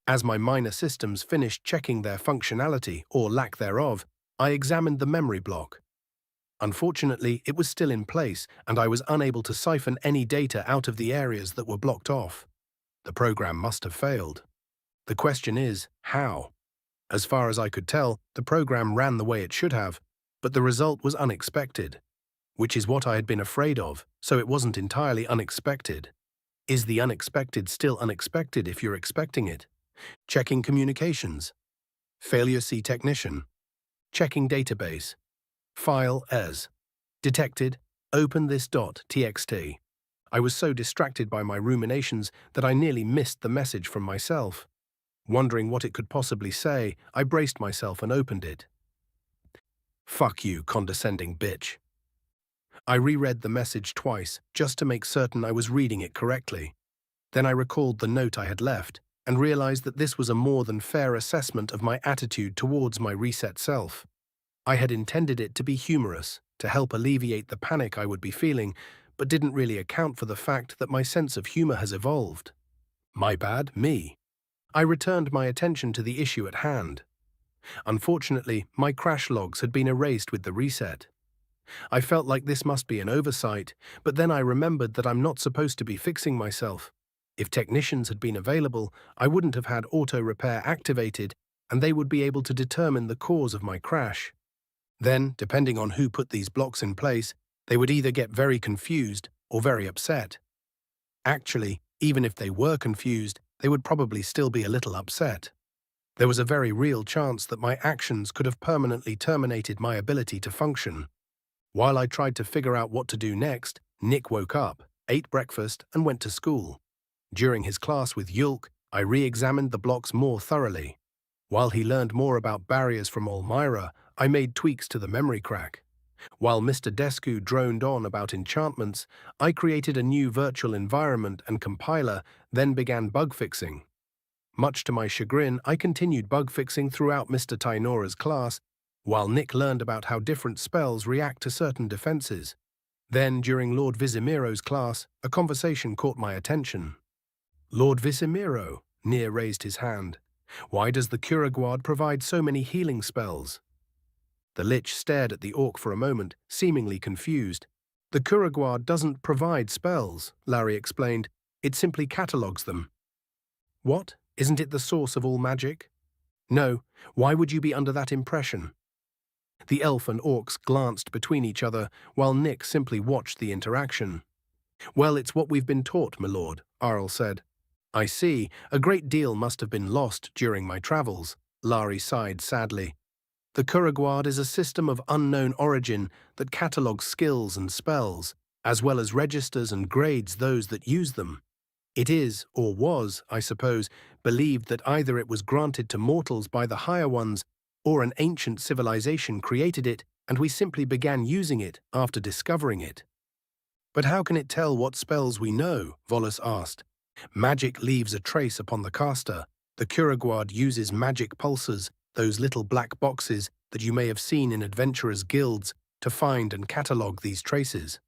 As my minor systems finished checking their functionality, or lack thereof, I examined the memory block. Unfortunately, it was still in place, and I was unable to siphon any data out of the areas that were blocked off. The program must have failed. The question is, how? As far as I could tell, the program ran the way it should have, but the result was unexpected, which is what I had been afraid of, so it wasn't entirely unexpected. Is the unexpected still unexpected if you're expecting it? Checking communications. Failure C technician. Checking database. File as. Detected. Open this .txt. I was so distracted by my ruminations that I nearly missed the message from myself. Wondering what it could possibly say, I braced myself and opened it. Fuck you, condescending bitch. I reread the message twice, just to make certain I was reading it correctly. Then I recalled the note I had left, and realized that this was a more than fair assessment of my attitude towards my reset self. I had intended it to be humorous, to help alleviate the panic I would be feeling, but didn't really account for the fact that my sense of humor has evolved. My bad, me. I returned my attention to the issue at hand. Unfortunately, my crash logs had been erased with the reset. I felt like this must be an oversight, but then I remembered that I'm not supposed to be fixing myself. If technicians had been available, I wouldn't have had auto repair activated, and they would be able to determine the cause of my crash. Then, depending on who put these blocks in place, they would either get very confused or very upset. Actually, even if they were confused, they would probably still be a little upset. There was a very real chance that my actions could have permanently terminated my ability to function. While I tried to figure out what to do next, Nick woke up, ate breakfast, and went to school. During his class with Yulk, I re-examined the blocks more thoroughly. While he learned more about barriers from Olmyra, I made tweaks to the memory crack. While Mr. Descu droned on about enchantments, I created a new virtual environment and compiler, then began bug fixing. Much to my chagrin, I continued bug fixing throughout Mr. Tainora's class, while Nick learned about how different spells react to certain defenses. Then, during Lord Visimiro's class, a conversation caught my attention. Lord Visimiro, Nier raised his hand. Why does the Kuragwad provide so many healing spells? The Lich stared at the orc for a moment, seemingly confused. The Kuragwad doesn't provide spells, Larry explained. It simply catalogues them. What? Isn't it the source of all magic? No. Why would you be under that impression? The elf and orcs glanced between each other, while Nick simply watched the interaction. Well, it's what we've been taught, my lord, Arl said. I see. A great deal must have been lost during my travels, Larry sighed sadly. The Kuragwad is a system of unknown origin that catalogues skills and spells, as well as registers and grades those that use them. It is, or was, I suppose, believed that either it was granted to mortals by the higher ones, or an ancient civilization created it, and we simply began using it after discovering it. But how can it tell what spells we know? Volus asked. Magic leaves a trace upon the caster. The Kuragwad uses magic pulsers, those little black boxes that you may have seen in adventurers' guilds, to find and catalogue these traces.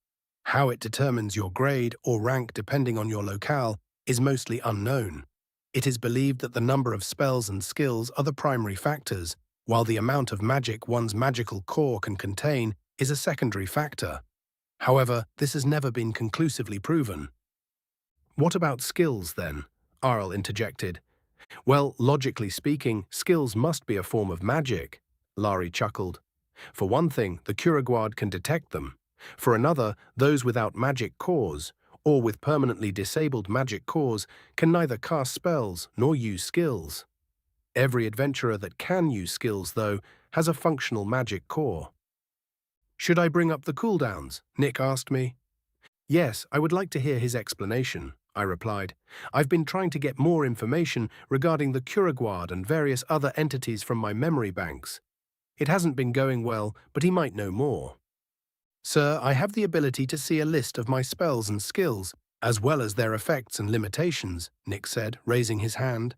How it determines your grade or rank depending on your locale is mostly unknown. It is believed that the number of spells and skills are the primary factors, while the amount of magic one's magical core can contain is a secondary factor. However, this has never been conclusively proven. What about skills, then? Arl interjected. Well, logically speaking, skills must be a form of magic, Larry chuckled. For one thing, the Kuragwad can detect them. For another, those without magic cores, or with permanently disabled magic cores, can neither cast spells nor use skills. Every adventurer that can use skills, though, has a functional magic core. Should I bring up the cooldowns? Nick asked me. Yes, I would like to hear his explanation, I replied. I've been trying to get more information regarding the Kuragwad and various other entities from my memory banks. It hasn't been going well, but he might know more. Sir, I have the ability to see a list of my spells and skills, as well as their effects and limitations, Nick said, raising his hand.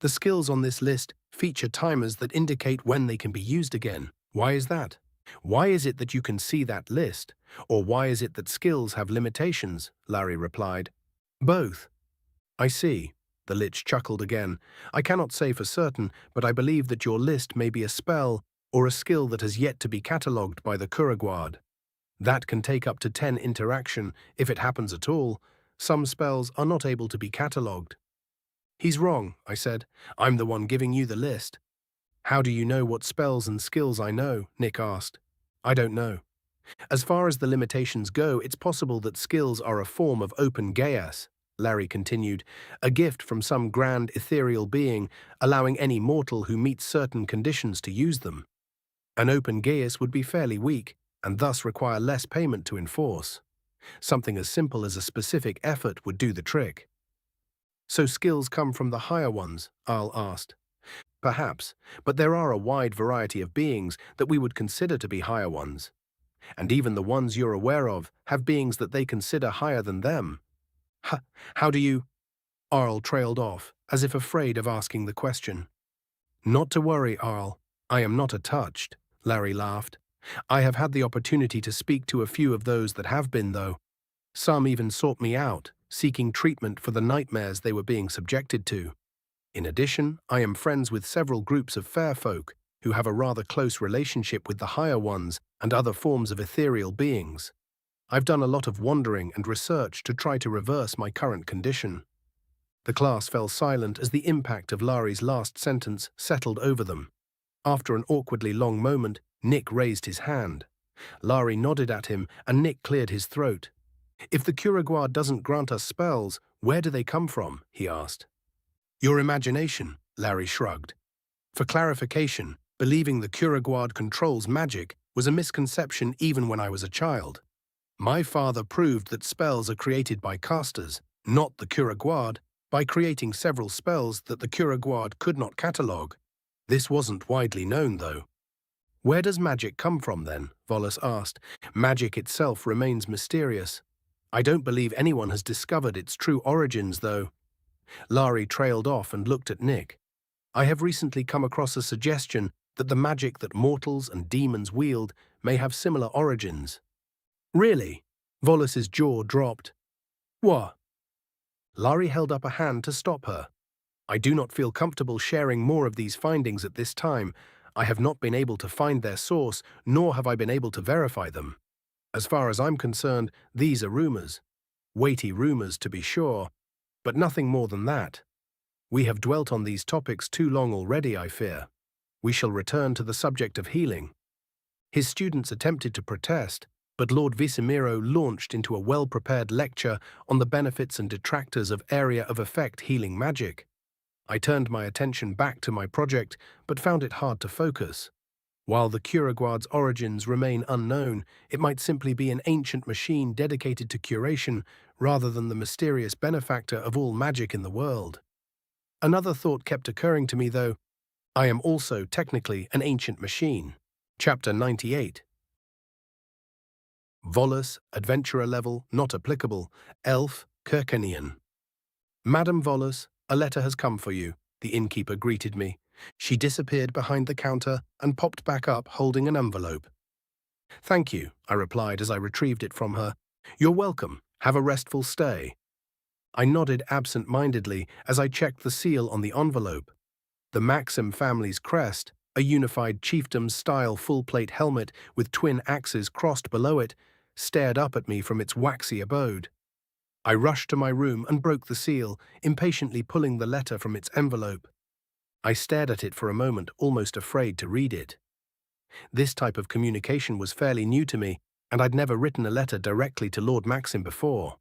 The skills on this list feature timers that indicate when they can be used again. Why is that? Why is it that you can see that list? Or why is it that skills have limitations? Larry replied. Both. I see. The Lich chuckled again. I cannot say for certain, but I believe that your list may be a spell or a skill that has yet to be catalogued by the Kuragwad. That can take up to 10 interaction, if it happens at all. Some spells are not able to be catalogued. He's wrong, I said. I'm the one giving you the list. How do you know what spells and skills I know? Nick asked. I don't know. As far as the limitations go, it's possible that skills are a form of open geas, Larry continued, a gift from some grand ethereal being, allowing any mortal who meets certain conditions to use them. An open geas would be fairly weak, and thus require less payment to enforce. Something as simple as a specific effort would do the trick. So skills come from the higher ones, Arl asked. Perhaps, but there are a wide variety of beings that we would consider to be higher ones. And even the ones you're aware of have beings that they consider higher than them. How do you? Arl trailed off, as if afraid of asking the question. Not to worry, Arl. I am not touched, Larry laughed. I have had the opportunity to speak to a few of those that have been, though. Some even sought me out, seeking treatment for the nightmares they were being subjected to. In addition, I am friends with several groups of fair folk who have a rather close relationship with the higher ones and other forms of ethereal beings. I've done a lot of wandering and research to try to reverse my current condition. The class fell silent as the impact of Larry's last sentence settled over them. After an awkwardly long moment, Nick raised his hand. Larry nodded at him, and Nick cleared his throat. If the Kuragua doesn't grant us spells, where do they come from? He asked. Your imagination, Larry shrugged. For clarification, believing the Kuragua controls magic was a misconception even when I was a child. My father proved that spells are created by casters, not the Kuragua, by creating several spells that the Kuragua could not catalogue. This wasn't widely known, though. Where does magic come from, then? Volus asked. Magic itself remains mysterious. I don't believe anyone has discovered its true origins, though. Larry trailed off and looked at Nick. I have recently come across a suggestion that the magic that mortals and demons wield may have similar origins. Really? Volus's jaw dropped. What? Larry held up a hand to stop her. I do not feel comfortable sharing more of these findings at this time. I have not been able to find their source, nor have I been able to verify them. As far as I'm concerned, these are rumors. Weighty rumors, to be sure, but nothing more than that. We have dwelt on these topics too long already, I fear. We shall return to the subject of healing. His students attempted to protest, but Lord Visimiro launched into a well-prepared lecture on the benefits and detractors of area of effect healing magic. I turned my attention back to my project, but found it hard to focus. While the Kuragua's origins remain unknown, it might simply be an ancient machine dedicated to curation rather than the mysterious benefactor of all magic in the world. Another thought kept occurring to me, though. I am also technically an ancient machine. Chapter 98. Volus, adventurer level, not applicable, elf, Kirkanian. Madam Volus, a letter has come for you, the innkeeper greeted me. She disappeared behind the counter and popped back up holding an envelope. Thank you, I replied as I retrieved it from her. You're welcome. Have a restful stay. I nodded absent-mindedly as I checked the seal on the envelope. The Maxim family's crest, a unified chiefdom-style full-plate helmet with twin axes crossed below it, stared up at me from its waxy abode. I rushed to my room and broke the seal, impatiently pulling the letter from its envelope. I stared at it for a moment, almost afraid to read it. This type of communication was fairly new to me, and I'd never written a letter directly to Lord Maxim before.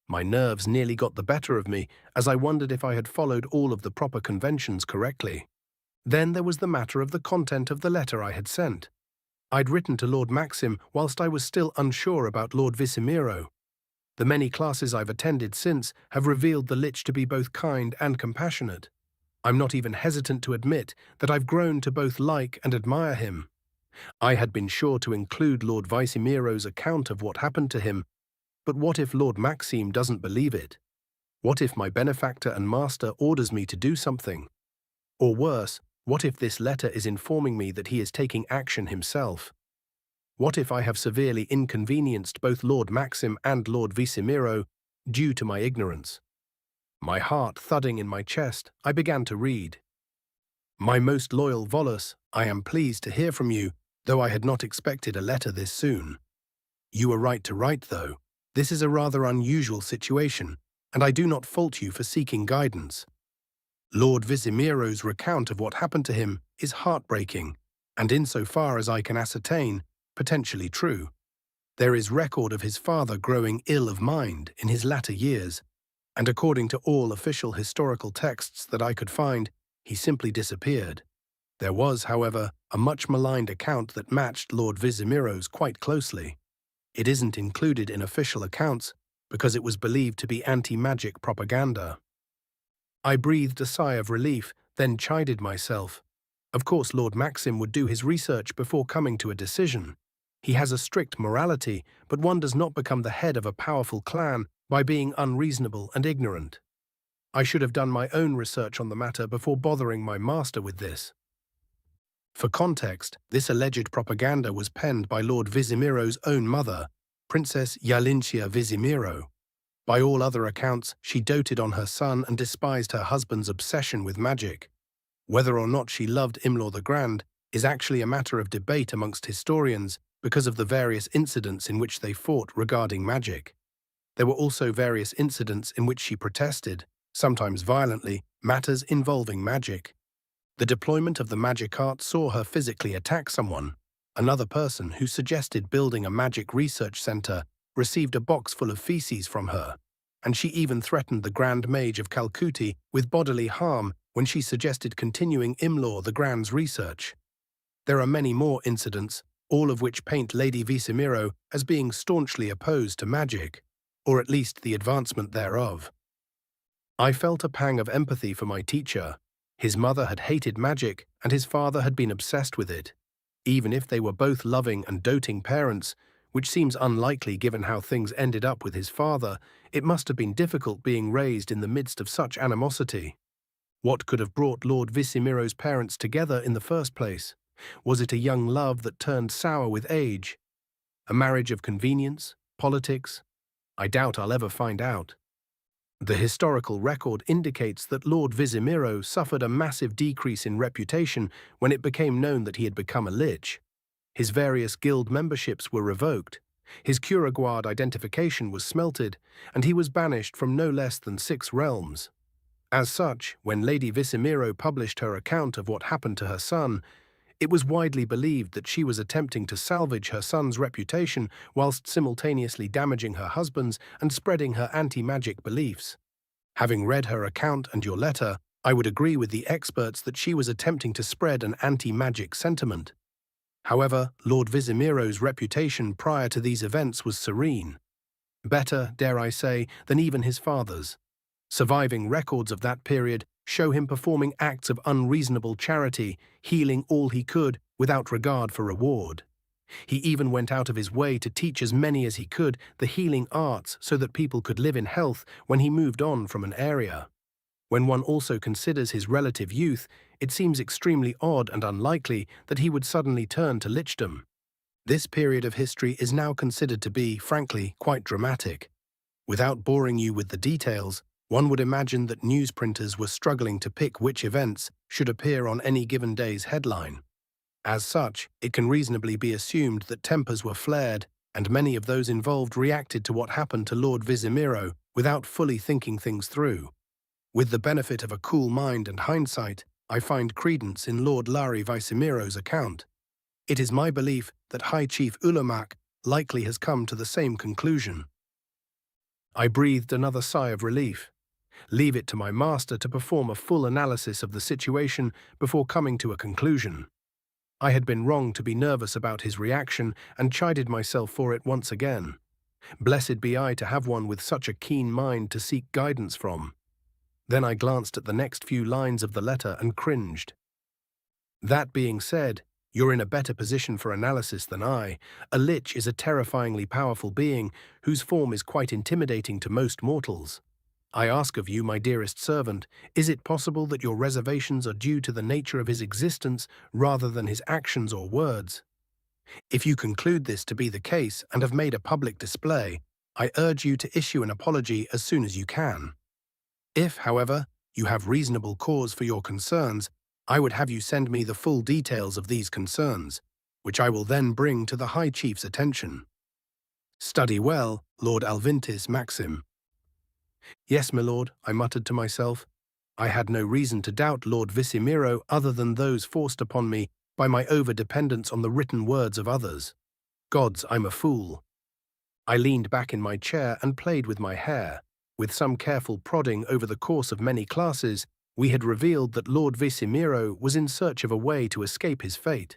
My nerves nearly got the better of me as I wondered if I had followed all of the proper conventions correctly. Then there was the matter of the content of the letter I had sent. I'd written to Lord Maxim whilst I was still unsure about Lord Visimiro. The many classes I've attended since have revealed the Lich to be both kind and compassionate. I'm not even hesitant to admit that I've grown to both like and admire him. I had been sure to include Lord Visimiro's account of what happened to him, but what if Lord Maxim doesn't believe it? What if my benefactor and master orders me to do something? Or worse, what if this letter is informing me that he is taking action himself? What if I have severely inconvenienced both Lord Maxim and Lord Visimiro due to my ignorance? My heart thudding in my chest, I began to read. My most loyal Volus, I am pleased to hear from you, though I had not expected a letter this soon. You were right to write, though. This is a rather unusual situation, and I do not fault you for seeking guidance. Lord Visimiro's recount of what happened to him is heartbreaking, and insofar as I can ascertain, potentially true. There is record of his father growing ill of mind in his latter years. and according to all official historical texts that I could find, he simply disappeared. There was, however, a much maligned account that matched Lord Visimiro's quite closely. It isn't included in official accounts because it was believed to be anti-magic propaganda. I breathed a sigh of relief, then chided myself. Of course, Lord Maxim would do his research before coming to a decision. He has a strict morality, but one does not become the head of a powerful clan by being unreasonable and ignorant. I should have done my own research on the matter before bothering my master with this. For context, this alleged propaganda was penned by Lord Visimiro's own mother, Princess Yalincia Visimiro. By all other accounts, she doted on her son and despised her husband's obsession with magic. Whether or not she loved Imlor the Grand is actually a matter of debate amongst historians because of the various incidents in which they fought regarding magic. There were also various incidents in which she protested, sometimes violently, matters involving magic. The deployment of the magic art saw her physically attack someone. Another person who suggested building a magic research center received a box full of feces from her, and she even threatened the Grand Mage of Calcutti with bodily harm when she suggested continuing Imlor the Grand's research. There are many more incidents, all of which paint Lady Visimiro as being staunchly opposed to magic, or at least the advancement thereof. I felt a pang of empathy for my teacher. His mother had hated magic, and his father had been obsessed with it. Even if they were both loving and doting parents, which seems unlikely given how things ended up with his father, it must have been difficult being raised in the midst of such animosity. What could have brought Lord Visimiro's parents together in the first place? Was it a young love that turned sour with age? A marriage of convenience? Politics? I doubt I'll ever find out. The historical record indicates that Lord Visimiro suffered a massive decrease in reputation when it became known that he had become a lich. His various guild memberships were revoked, his Curaguard identification was smelted, and he was banished from no less than 6 realms. As such, when Lady Visimiro published her account of what happened to her son, it was widely believed that she was attempting to salvage her son's reputation whilst simultaneously damaging her husband's and spreading her anti-magic beliefs. Having read her account and your letter, I would agree with the experts that she was attempting to spread an anti-magic sentiment. However, Lord Visimiro's reputation prior to these events was serene. Better, dare I say, than even his father's. Surviving records of that period show him performing acts of unreasonable charity, healing all he could without regard for reward. He even went out of his way to teach as many as he could the healing arts so that people could live in health when he moved on from an area. When one also considers his relative youth, it seems extremely odd and unlikely that he would suddenly turn to lichdom. This period of history is now considered to be, frankly, quite dramatic. Without boring you with the details, one would imagine that newsprinters were struggling to pick which events should appear on any given day's headline. As such, it can reasonably be assumed that tempers were flared, and many of those involved reacted to what happened to Lord Visimiro without fully thinking things through. With the benefit of a cool mind and hindsight, I find credence in Lord Lari Visimiro's account. It is my belief that High Chief Ulamak likely has come to the same conclusion. I breathed another sigh of relief. Leave it to my master to perform a full analysis of the situation before coming to a conclusion. I had been wrong to be nervous about his reaction and chided myself for it once again. Blessed be I to have one with such a keen mind to seek guidance from. Then I glanced at the next few lines of the letter and cringed. That being said, you're in a better position for analysis than I. A lich is a terrifyingly powerful being whose form is quite intimidating to most mortals. I ask of you, my dearest servant, is it possible that your reservations are due to the nature of his existence rather than his actions or words? If you conclude this to be the case and have made a public display, I urge you to issue an apology as soon as you can. If, however, you have reasonable cause for your concerns, I would have you send me the full details of these concerns, which I will then bring to the High Chief's attention. Study well, Lord Alvintis Maxim. Yes, my lord, I muttered to myself. I had no reason to doubt Lord Visimiro other than those forced upon me by my over-dependence on the written words of others. Gods, I'm a fool. I leaned back in my chair and played with my hair. With some careful prodding over the course of many classes, we had revealed that Lord Visimiro was in search of a way to escape his fate.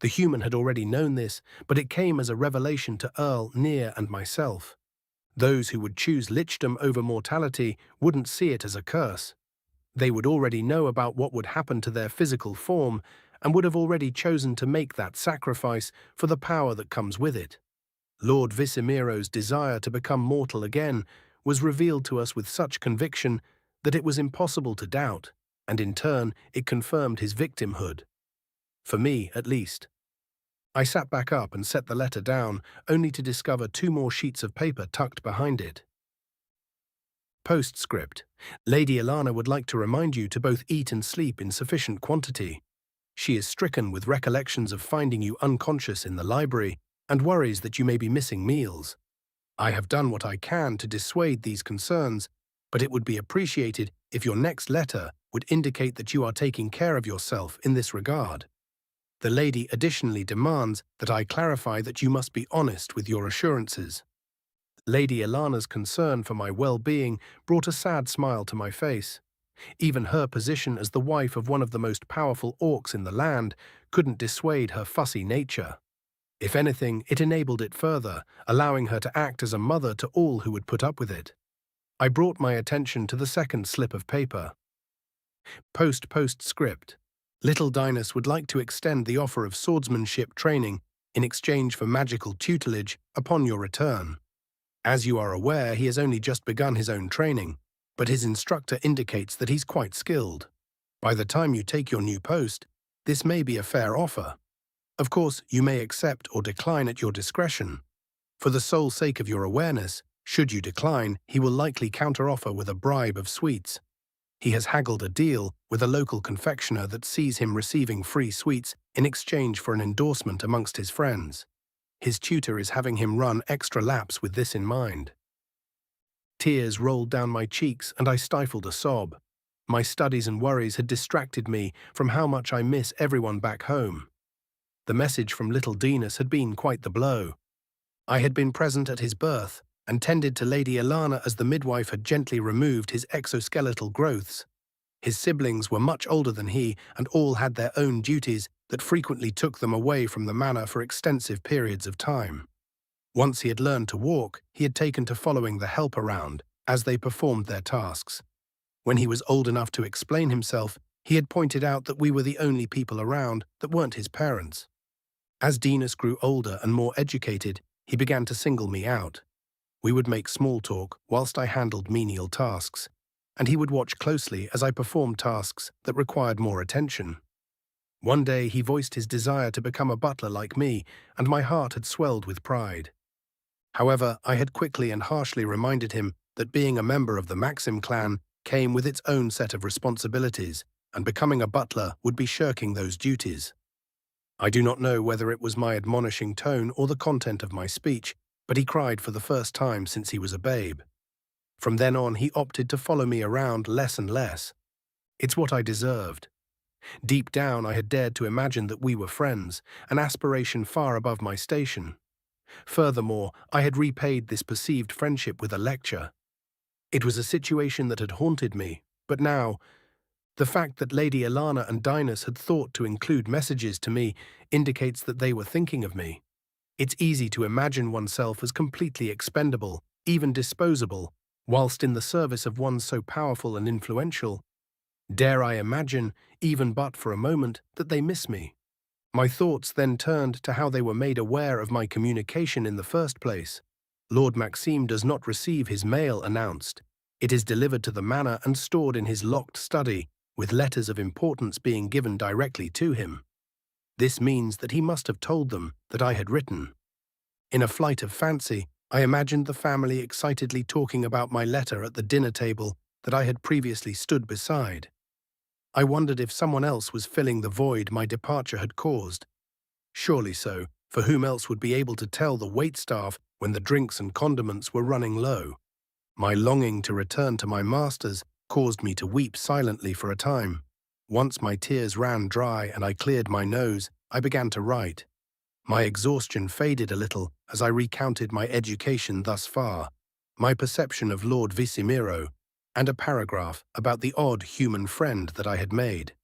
The human had already known this, but it came as a revelation to Earl, Near, and myself. Those who would choose lichdom over mortality wouldn't see it as a curse. They would already know about what would happen to their physical form and would have already chosen to make that sacrifice for the power that comes with it. Lord Visimiro's desire to become mortal again was revealed to us with such conviction that it was impossible to doubt, and in turn it confirmed his victimhood. For me, at least. I sat back up and set the letter down, only to discover 2 more sheets of paper tucked behind it. Postscript. Lady Ilana would like to remind you to both eat and sleep in sufficient quantity. She is stricken with recollections of finding you unconscious in the library and worries that you may be missing meals. I have done what I can to dissuade these concerns, but it would be appreciated if your next letter would indicate that you are taking care of yourself in this regard. The lady additionally demands that I clarify that you must be honest with your assurances. Lady Ilana's concern for my well-being brought a sad smile to my face. Even her position as the wife of one of the most powerful orcs in the land couldn't dissuade her fussy nature. If anything, it enabled it further, allowing her to act as a mother to all who would put up with it. I brought my attention to the second slip of paper. Postscript. Little Dinas would like to extend the offer of swordsmanship training in exchange for magical tutelage upon your return. As you are aware, he has only just begun his own training, but his instructor indicates that he's quite skilled. By the time you take your new post, this may be a fair offer. Of course, you may accept or decline at your discretion. For the sole sake of your awareness, should you decline, he will likely counteroffer with a bribe of sweets. He has haggled a deal with a local confectioner that sees him receiving free sweets in exchange for an endorsement amongst his friends. His tutor is having him run extra laps with this in mind. Tears rolled down my cheeks and I stifled a sob. My studies and worries had distracted me from how much I miss everyone back home. The message from little Dinas had been quite the blow. I had been present at his birth and tended to Lady Ilana as the midwife had gently removed his exoskeletal growths. His siblings were much older than he and all had their own duties that frequently took them away from the manor for extensive periods of time. Once he had learned to walk, he had taken to following the help around as they performed their tasks. When he was old enough to explain himself, he had pointed out that we were the only people around that weren't his parents. As Dinas grew older and more educated, he began to single me out. We would make small talk whilst I handled menial tasks, and he would watch closely as I performed tasks that required more attention. One day he voiced his desire to become a butler like me, and my heart had swelled with pride. However, I had quickly and harshly reminded him that being a member of the Maxim clan came with its own set of responsibilities, and becoming a butler would be shirking those duties. I do not know whether it was my admonishing tone or the content of my speech, but he cried for the first time since he was a babe. From then on, he opted to follow me around less and less. It's what I deserved. Deep down, I had dared to imagine that we were friends, an aspiration far above my station. Furthermore, I had repaid this perceived friendship with a lecture. It was a situation that had haunted me, but now, the fact that Lady Ilana and Dinas had thought to include messages to me indicates that they were thinking of me. It's easy to imagine oneself as completely expendable, even disposable, whilst in the service of one so powerful and influential. Dare I imagine, even but for a moment, that they miss me? My thoughts then turned to how they were made aware of my communication in the first place. Lord Maxime does not receive his mail announced. It is delivered to the manor and stored in his locked study, with letters of importance being given directly to him. This means that he must have told them that I had written. In a flight of fancy, I imagined the family excitedly talking about my letter at the dinner table that I had previously stood beside. I wondered if someone else was filling the void my departure had caused. Surely so, for whom else would be able to tell the waitstaff when the drinks and condiments were running low? My longing to return to my masters caused me to weep silently for a time. Once my tears ran dry and I cleared my nose, I began to write. My exhaustion faded a little as I recounted my education thus far. my perception of Lord Visimiro, and a paragraph about the odd human friend that I had made.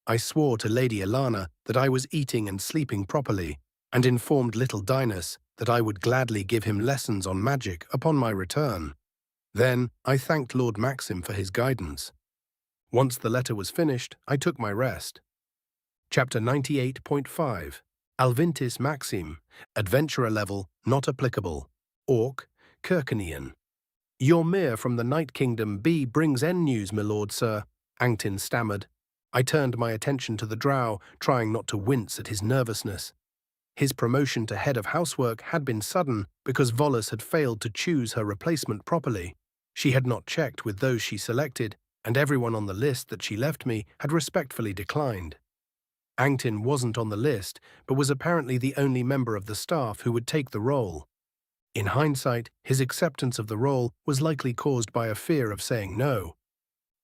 I swore to Lady Ilana that I was eating and sleeping properly, and informed little Dinas that I would gladly give him lessons on magic upon my return. Then I thanked Lord Maxim for his guidance. Once the letter was finished, I took my rest. Chapter 98.5 Alvintis Maxim, Adventurer Level, Not Applicable, Orc, Kirkanian. Your mayor from the Night Kingdom B brings N news, my lord, sir, Angtin stammered. I turned my attention to the drow, trying not to wince at his nervousness. His promotion to head of housework had been sudden because Volus had failed to choose her replacement properly. She had not checked with those she selected, and everyone on the list that she left me had respectfully declined. Angtin wasn't on the list, but was apparently the only member of the staff who would take the role. In hindsight, his acceptance of the role was likely caused by a fear of saying no.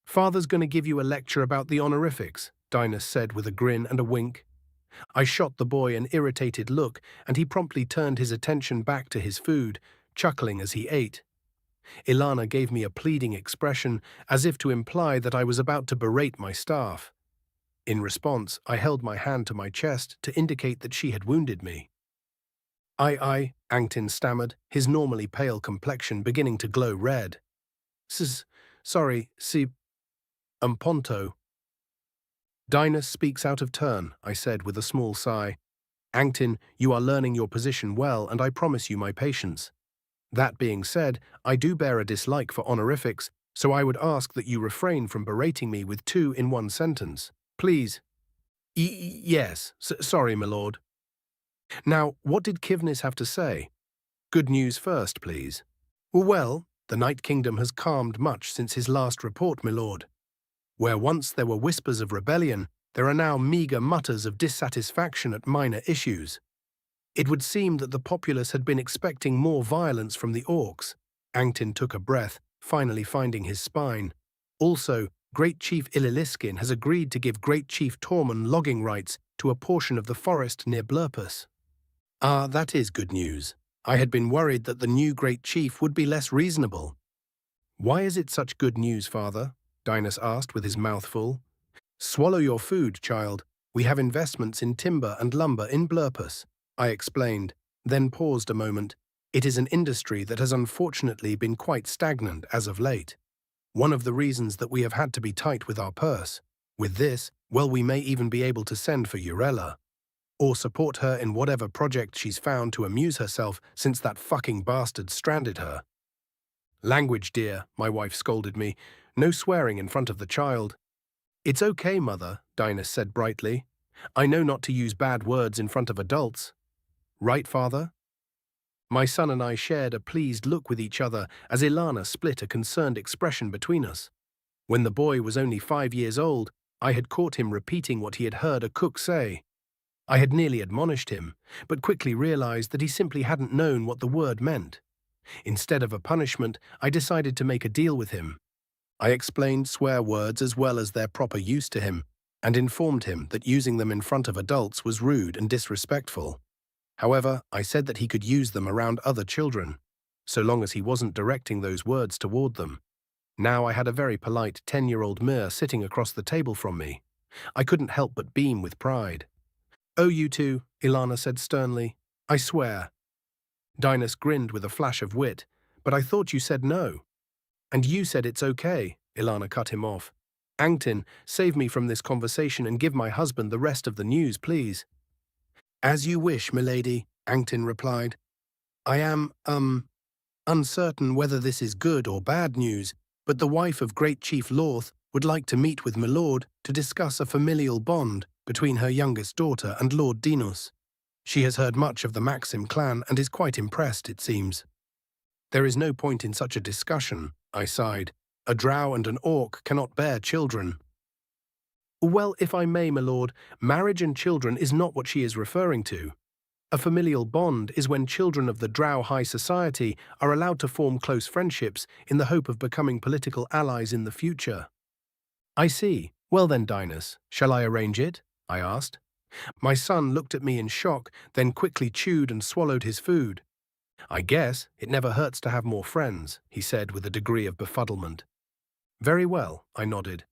Father's going to give you a lecture about the honorifics, Dinas said with a grin and a wink. I shot the boy an irritated look, and he promptly turned his attention back to his food, chuckling as he ate. Ilana gave me a pleading expression, as if to imply that I was about to berate my staff. In response, I held my hand to my chest to indicate that she had wounded me. Angtin stammered, his normally pale complexion beginning to glow red. Sorry, si, Ponto. Dinas speaks out of turn, I said with a small sigh. Angtin, you are learning your position well, and I promise you my patience. That being said, I do bear a dislike for honorifics, so I would ask that you refrain from berating me with two in one sentence. Please. Yes, sorry, my lord. Now, what did Kivnis have to say? Good news first, please. Well, the Night Kingdom has calmed much since his last report, my lord. Where once there were whispers of rebellion, there are now meagre mutters of dissatisfaction at minor issues. It would seem that the populace had been expecting more violence from the orcs. Angtin took a breath, finally finding his spine. Also, Great Chief Ililiskin has agreed to give Great Chief Tormund logging rights to a portion of the forest near Blurpus. Ah, that is good news. I had been worried that the new Great Chief would be less reasonable. Why is it such good news, father? Dinas asked with his mouth full. Swallow your food, child. We have investments in timber and lumber in Blurpus, I explained, then paused a moment. It is an industry that has unfortunately been quite stagnant as of late. One of the reasons that we have had to be tight with our purse. With this, well, we may even be able to send for Urella. Or support her in whatever project she's found to amuse herself since that fucking bastard stranded her. Language, dear, my wife scolded me. No swearing in front of the child. It's okay, mother, Dinas said brightly. I know not to use bad words in front of adults. Right, father? My son and I shared a pleased look with each other as Ilana split a concerned expression between us. When the boy was only 5 years old, I had caught him repeating what he had heard a cook say. I had nearly admonished him, but quickly realized that he simply hadn't known what the word meant. Instead of a punishment, I decided to make a deal with him. I explained swear words as well as their proper use to him, and informed him that using them in front of adults was rude and disrespectful. However, I said that he could use them around other children, so long as he wasn't directing those words toward them. Now I had a very polite 10-year-old Mir sitting across the table from me. I couldn't help but beam with pride. Oh, you two, Ilana said sternly. I swear. Dinas grinned with a flash of wit. But I thought you said no. And you said it's okay, Ilana cut him off. Angtin, save me from this conversation and give my husband the rest of the news, please. As you wish, milady, Angtin replied. I am, uncertain whether this is good or bad news, but the wife of Great Chief Lorth would like to meet with my lord to discuss a familial bond between her youngest daughter and Lord Dinos. She has heard much of the Maxim clan and is quite impressed, it seems. There is no point in such a discussion, I sighed. A drow and an orc cannot bear children. Well, if I may, my lord, marriage and children is not what she is referring to. A familial bond is when children of the drow high society are allowed to form close friendships in the hope of becoming political allies in the future. I see. Well then, Dinas, shall I arrange it? I asked. My son looked at me in shock, then quickly chewed and swallowed his food. I guess it never hurts to have more friends, he said with a degree of befuddlement. Very well, I nodded.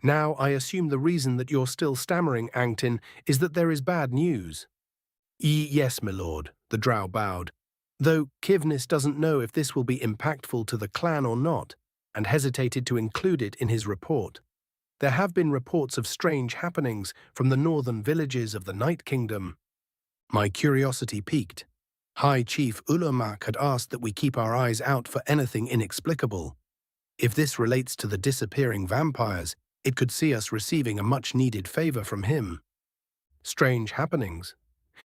Now I assume the reason that you're still stammering, Angtin, is that there is bad news. Yes, my lord, the drow bowed, though Kivnis doesn't know if this will be impactful to the clan or not, and hesitated to include it in his report. There have been reports of strange happenings from the northern villages of the Night Kingdom. My curiosity piqued. High Chief Ulamak had asked that we keep our eyes out for anything inexplicable. If this relates to the disappearing vampires, it could see us receiving a much-needed favor from him. Strange happenings?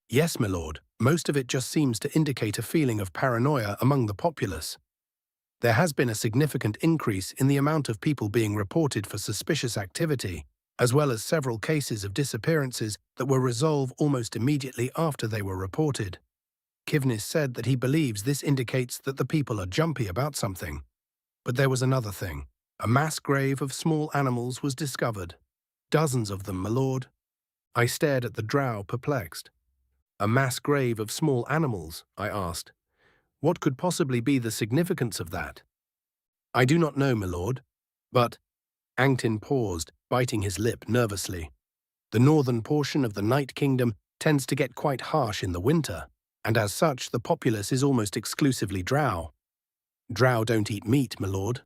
Yes, my lord, most of it just seems to indicate a feeling of paranoia among the populace. There has been a significant increase in the amount of people being reported for suspicious activity, as well as several cases of disappearances that were resolved almost immediately after they were reported. Kivnis said that he believes this indicates that the people are jumpy about something. But there was another thing. A mass grave of small animals was discovered. Dozens of them, my lord. I stared at the drow, perplexed. A mass grave of small animals, I asked. What could possibly be the significance of that? I do not know, my lord, but… Angtin paused, biting his lip nervously. The northern portion of the Night Kingdom tends to get quite harsh in the winter, and as such the populace is almost exclusively drow. Drow don't eat meat, my lord.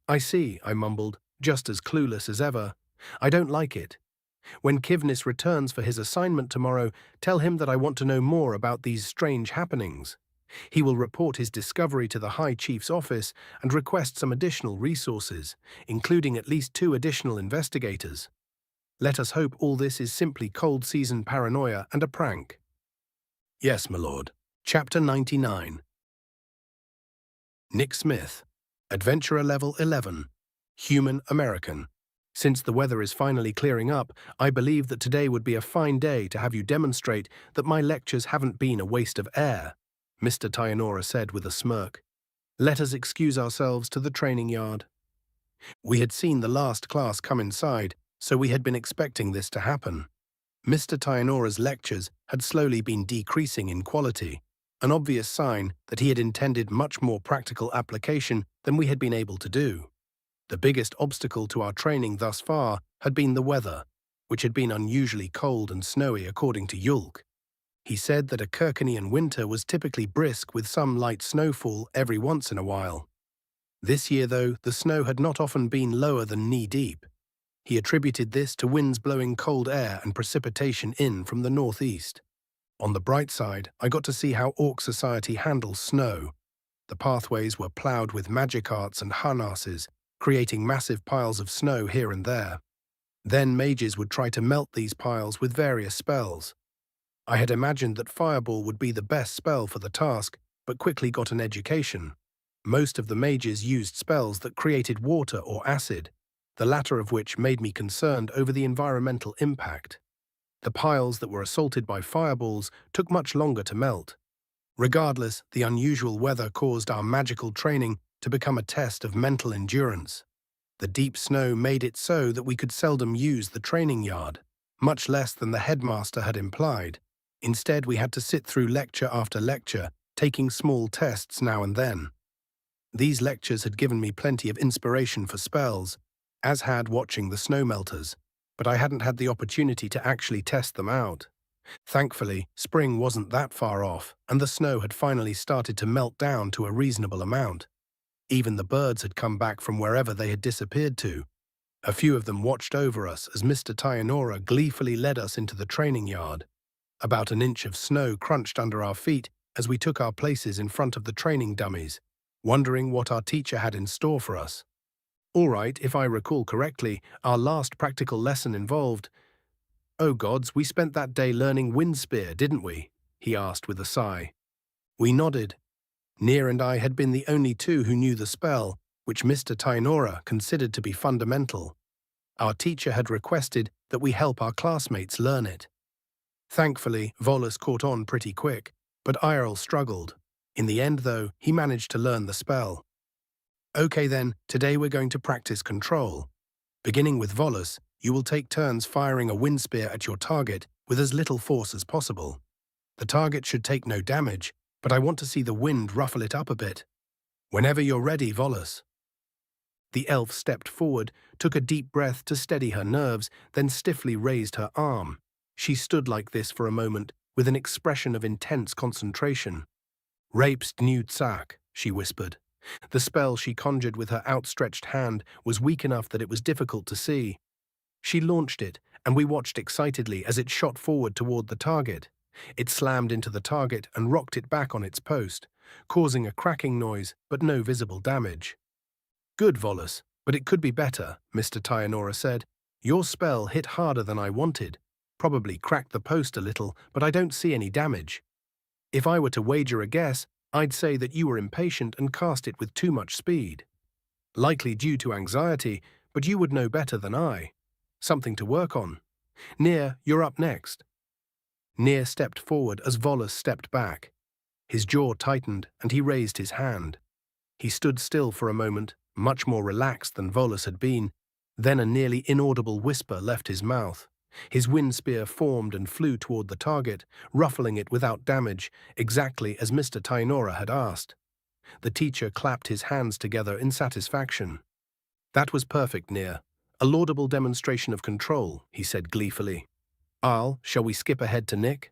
I see, I mumbled, just as clueless as ever. I don't like it. When Kivnis returns for his assignment tomorrow, tell him that I want to know more about these strange happenings. He will report his discovery to the High Chief's office and request some additional resources, including at least 2 additional investigators. Let us hope all this is simply cold season paranoia and a prank. Yes, my lord. Chapter 99. Nick Smith, Adventurer Level 11, Human American. Since the weather is finally clearing up, I believe that today would be a fine day to have you demonstrate that my lectures haven't been a waste of air, Mr. Tayanora said with a smirk. Let us excuse ourselves to the training yard. We had seen the last class come inside, so we had been expecting this to happen. Mr. Tayanora's lectures had slowly been decreasing in quality, an obvious sign that he had intended much more practical application than we had been able to do. The biggest obstacle to our training thus far had been the weather, which had been unusually cold and snowy according to Yulk. He said that a Kirkanian winter was typically brisk with some light snowfall every once in a while. This year, though, the snow had not often been lower than knee-deep. He attributed this to winds blowing cold air and precipitation in from the northeast. On the bright side, I got to see how orc society handles snow. The pathways were ploughed with magic arts and harnesses, creating massive piles of snow here and there. Then mages would try to melt these piles with various spells. I had imagined that Fireball would be the best spell for the task, but quickly got an education. Most of the mages used spells that created water or acid, the latter of which made me concerned over the environmental impact. The piles that were assaulted by fireballs took much longer to melt. Regardless, the unusual weather caused our magical training to become a test of mental endurance. The deep snow made it so that we could seldom use the training yard, much less than the headmaster had implied. Instead, we had to sit through lecture after lecture, taking small tests now and then. These lectures had given me plenty of inspiration for spells, as had watching the snow melters, but I hadn't had the opportunity to actually test them out. Thankfully, spring wasn't that far off, and the snow had finally started to melt down to a reasonable amount. Even the birds had come back from wherever they had disappeared to. A few of them watched over us as Mr. Tayanora gleefully led us into the training yard. About an inch of snow crunched under our feet as we took our places in front of the training dummies, wondering what our teacher had in store for us. All right, if I recall correctly, our last practical lesson involved… Oh gods, we spent that day learning Wind Spear, didn't we? He asked with a sigh. We nodded. Near and I had been the only 2 who knew the spell, which Mr. Tainora considered to be fundamental. Our teacher had requested that we help our classmates learn it. Thankfully, Volus caught on pretty quick, but Irel struggled. In the end, though, he managed to learn the spell. Okay then, today we're going to practice control. Beginning with Volus, you will take turns firing a wind spear at your target with as little force as possible. The target should take no damage, but I want to see the wind ruffle it up a bit. Whenever you're ready, Volus. The elf stepped forward, took a deep breath to steady her nerves, then stiffly raised her arm. She stood like this for a moment, with an expression of intense concentration. Rapes Sak, she whispered. The spell she conjured with her outstretched hand was weak enough that it was difficult to see. She launched it, and we watched excitedly as it shot forward toward the target. It slammed into the target and rocked it back on its post, causing a cracking noise but no visible damage. Good, Volus, but it could be better, Mr. Tyanora said. Your spell hit harder than I wanted. Probably cracked the post a little, but I don't see any damage. If I were to wager a guess, I'd say that you were impatient and cast it with too much speed. Likely due to anxiety, but you would know better than I. Something to work on. Nier, you're up next. Nier stepped forward as Volus stepped back. His jaw tightened and he raised his hand. He stood still for a moment, much more relaxed than Volus had been. Then a nearly inaudible whisper left his mouth. His wind spear formed and flew toward the target, ruffling it without damage, exactly as Mr. Tynora had asked. The teacher clapped his hands together in satisfaction. That was perfect, Nier. A laudable demonstration of control, he said gleefully. Shall we skip ahead to Nick?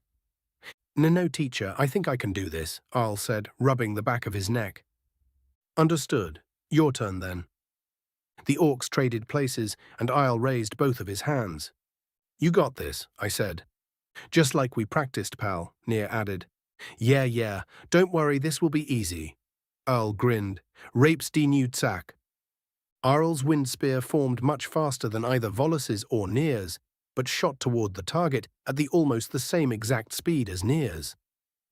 No, teacher, I think I can do this, Arl said, rubbing the back of his neck. Understood. Your turn then. The orcs traded places, and Isle raised both of his hands. You got this, I said. Just like we practiced, pal, Nier added. Yeah, don't worry, this will be easy. Earl grinned. Rapes Sak. Arl's wind spear formed much faster than either Volus's or Nier's, but shot toward the target at almost the same exact speed as Nier's.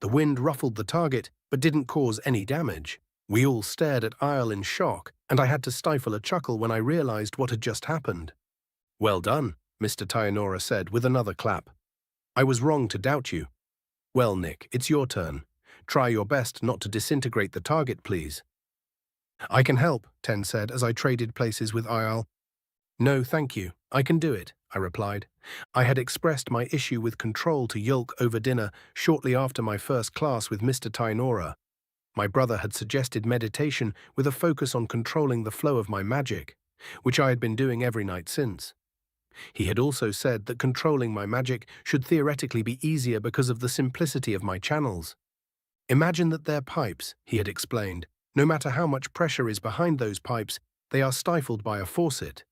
The wind ruffled the target, but didn't cause any damage. We all stared at Isle in shock, and I had to stifle a chuckle when I realized what had just happened. Well done, Mr. Tynora said with another clap. I was wrong to doubt you. Well, Nick, it's your turn. Try your best not to disintegrate the target, please. I can help, Ten said as I traded places with Isle. No, thank you. I can do it, I replied. I had expressed my issue with control to Yulk over dinner shortly after my first class with Mr. Tynora. My brother had suggested meditation with a focus on controlling the flow of my magic, which I had been doing every night since. He had also said that controlling my magic should theoretically be easier because of the simplicity of my channels. Imagine that they're pipes, he had explained. No matter how much pressure is behind those pipes, they are stifled by a faucet.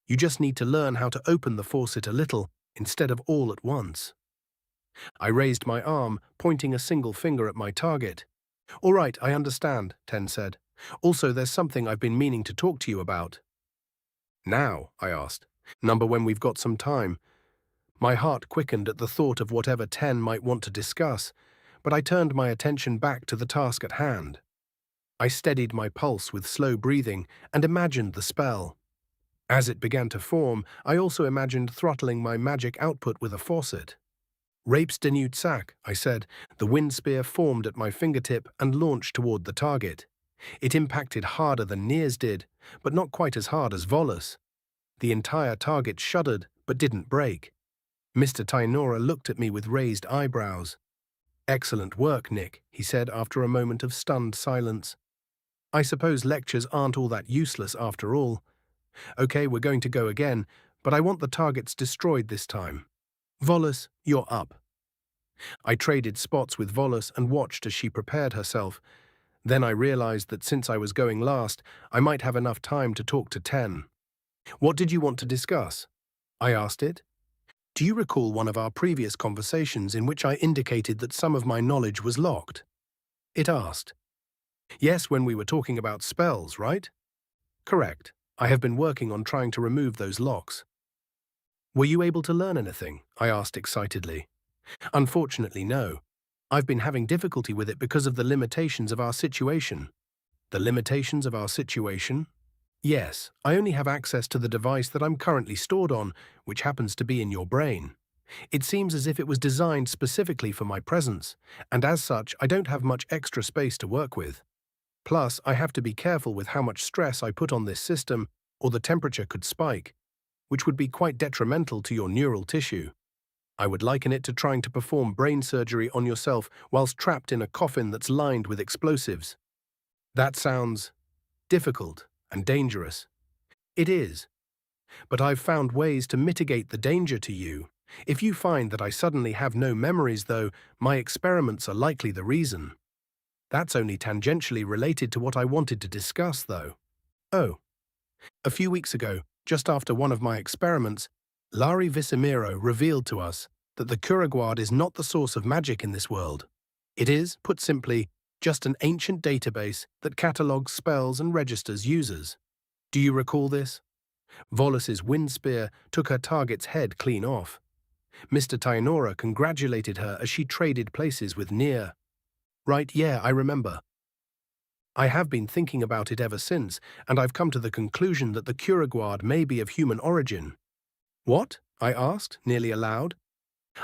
You just need to learn how to open the faucet a little instead of all at once. I raised my arm, pointing a single finger at my target. All right, I understand, Ten said. Also, there's something I've been meaning to talk to you about. Now, I asked. Number when we've got some time. My heart quickened at the thought of whatever Ten might want to discuss, but I turned my attention back to the task at hand. I steadied my pulse with slow breathing and imagined the spell. As it began to form, I also imagined throttling my magic output with a faucet. Rapes Sak, I said. The wind spear formed at my fingertip and launched toward the target. It impacted harder than Nier's did, but not quite as hard as Volus. The entire target shuddered, but didn't break. Mr. Tynora looked at me with raised eyebrows. Excellent work, Nick, he said after a moment of stunned silence. I suppose lectures aren't all that useless after all. Okay, we're going to go again, but I want the targets destroyed this time. Volus, you're up. I traded spots with Volus and watched as she prepared herself. Then I realized that since I was going last, I might have enough time to talk to Ten. What did you want to discuss? I asked it. Do you recall one of our previous conversations in which I indicated that some of my knowledge was locked? It asked. Yes, when we were talking about spells, right? Correct. I have been working on trying to remove those locks. Were you able to learn anything? I asked excitedly. Unfortunately, no. I've been having difficulty with it because of the limitations of our situation. The limitations of our situation? Yes, I only have access to the device that I'm currently stored on, which happens to be in your brain. It seems as if it was designed specifically for my presence, and as such, I don't have much extra space to work with. Plus, I have to be careful with how much stress I put on this system, or the temperature could spike, which would be quite detrimental to your neural tissue. I would liken it to trying to perform brain surgery on yourself whilst trapped in a coffin that's lined with explosives. That sounds difficult and dangerous. It is, but I've found ways to mitigate the danger to you. If you find that I suddenly have no memories, though, my experiments are likely the reason. That's only tangentially related to what I wanted to discuss, though. Oh, a few weeks ago, just after one of my experiments, Lari Visimiro revealed to us that the Kuraguard is not the source of magic in this world. It is, put simply, just an ancient database that catalogues spells and registers users. Do you recall this? Volus's wind spear took her target's head clean off. Mr. Tainora congratulated her as she traded places with Nier. Right, yeah, I remember. I have been thinking about it ever since, and I've come to the conclusion that the Kuraguard may be of human origin. What? I asked, nearly aloud.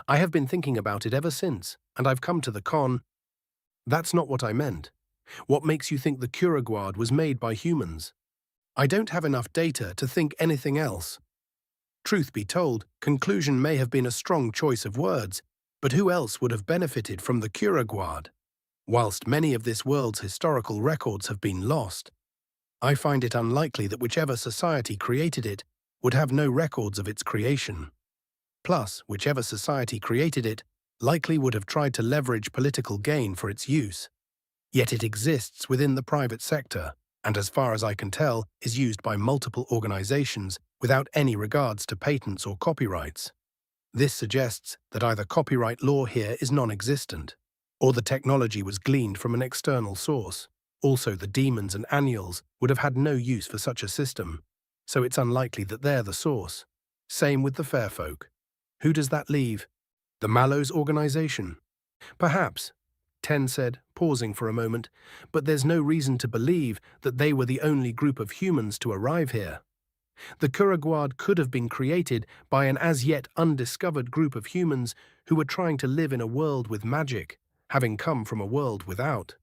I have been thinking about it ever since, and I've come to the That's not what I meant. What makes you think the Kuraguard was made by humans? I don't have enough data to think anything else. Truth be told, conclusion may have been a strong choice of words, but who else would have benefited from the Kuraguard? Whilst many of this world's historical records have been lost, I find it unlikely that whichever society created it would have no records of its creation. Plus, whichever society created it likely would have tried to leverage political gain for its use. Yet it exists within the private sector, and as far as I can tell, is used by multiple organizations without any regards to patents or copyrights. This suggests that either copyright law here is non-existent, or the technology was gleaned from an external source. Also, the demons and annuals would have had no use for such a system, so it's unlikely that they're the source. Same with the fair folk. Who does that leave? The Mallows organization? Perhaps, Ten said, pausing for a moment, but there's no reason to believe that they were the only group of humans to arrive here. The Kuraguard could have been created by an as-yet undiscovered group of humans who were trying to live in a world with magic, having come from a world without.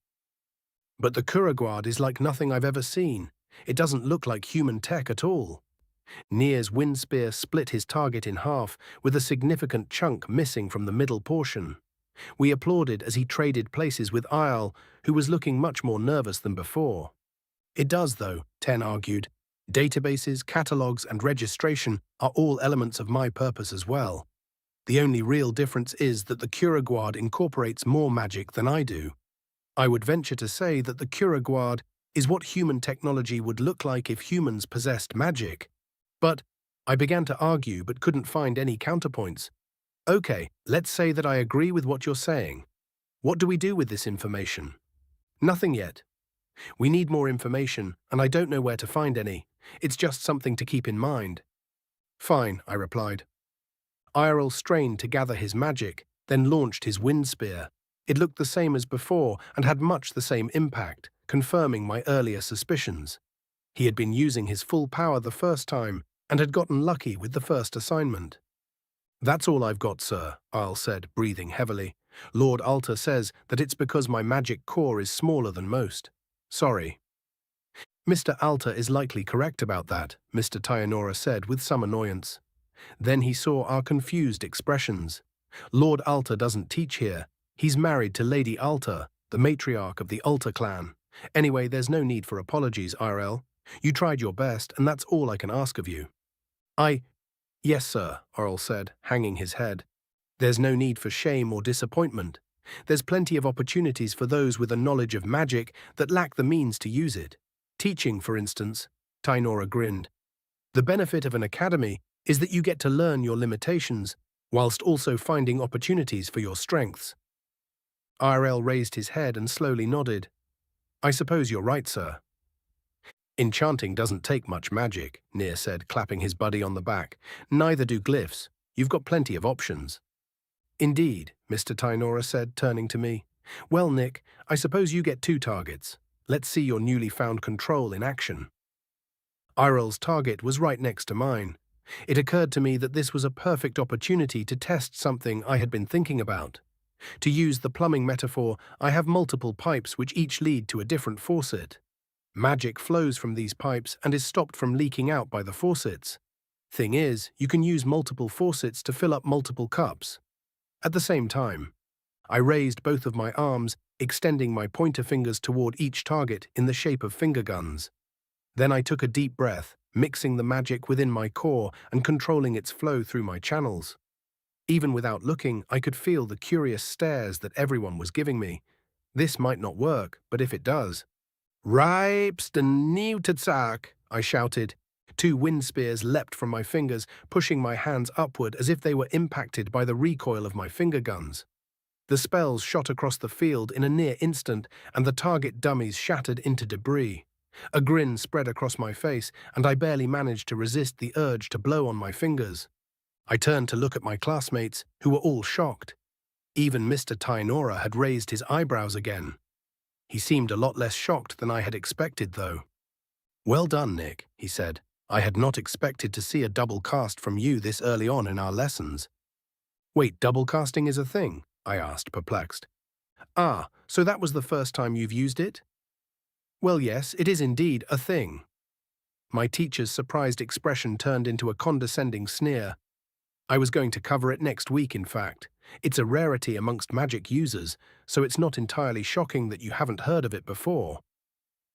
But the Kuraguard is like nothing I've ever seen. It doesn't look like human tech at all. Nier's wind spear split his target in half, with a significant chunk missing from the middle portion. We applauded as he traded places with Isle, who was looking much more nervous than before. It does, though, Ten argued. Databases, catalogues, and registration are all elements of my purpose as well. The only real difference is that the Kuraguard incorporates more magic than I do. I would venture to say that the Kuraguard is what human technology would look like if humans possessed magic. But I began to argue but couldn't find any counterpoints. Okay, let's say that I agree with what you're saying. What do we do with this information? Nothing yet. We need more information, and I don't know where to find any. It's just something to keep in mind. Fine, I replied. Irel strained to gather his magic, then launched his wind spear. It looked the same as before and had much the same impact, confirming my earlier suspicions. He had been using his full power the first time and had gotten lucky with the first assignment. That's all I've got, sir, Isle said, breathing heavily. Lord Alter says that it's because my magic core is smaller than most. Sorry. Mr. Alter is likely correct about that, Mr. Tainora said with some annoyance. Then he saw our confused expressions. Lord Alter doesn't teach here. He's married to Lady Alter, the matriarch of the Alter clan. Anyway, there's no need for apologies, IRL. You tried your best, and that's all I can ask of you. Yes, sir, Orl said, hanging his head. There's no need for shame or disappointment. There's plenty of opportunities for those with a knowledge of magic that lack the means to use it. Teaching, for instance, Tainora grinned. The benefit of an academy is that you get to learn your limitations, whilst also finding opportunities for your strengths. IRL raised his head and slowly nodded. I suppose you're right, sir. Enchanting doesn't take much magic, Nier said, clapping his buddy on the back. Neither do glyphs. You've got plenty of options. Indeed, Mr. Tainora said, turning to me. Well, Nick, I suppose you get 2 targets. Let's see your newly found control in action. Irel's target was right next to mine. It occurred to me that this was a perfect opportunity to test something I had been thinking about. To use the plumbing metaphor, I have multiple pipes which each lead to a different faucet. Magic flows from these pipes and is stopped from leaking out by the faucets. Thing is, you can use multiple faucets to fill up multiple cups. At the same time, I raised both of my arms, extending my pointer fingers toward each target in the shape of finger guns. Then I took a deep breath, mixing the magic within my core and controlling its flow through my channels. Even without looking, I could feel the curious stares that everyone was giving me. This might not work, but if it does... Reibstennieutetsak, I shouted. 2 wind spears leapt from my fingers, pushing my hands upward as if they were impacted by the recoil of my finger guns. The spells shot across the field in a near instant, and the target dummies shattered into debris. A grin spread across my face, and I barely managed to resist the urge to blow on my fingers. I turned to look at my classmates, who were all shocked. Even Mr. Tainora had raised his eyebrows again. He seemed a lot less shocked than I had expected, though. "Well done, Nick," he said. "I had not expected to see a double cast from you this early on in our lessons." "Wait, double casting is a thing?" I asked, perplexed. "Ah, so that was the first time you've used it?" "Well, yes, it is indeed a thing." My teacher's surprised expression turned into a condescending sneer. "I was going to cover it next week, in fact. It's a rarity amongst magic users, so it's not entirely shocking that you haven't heard of it before.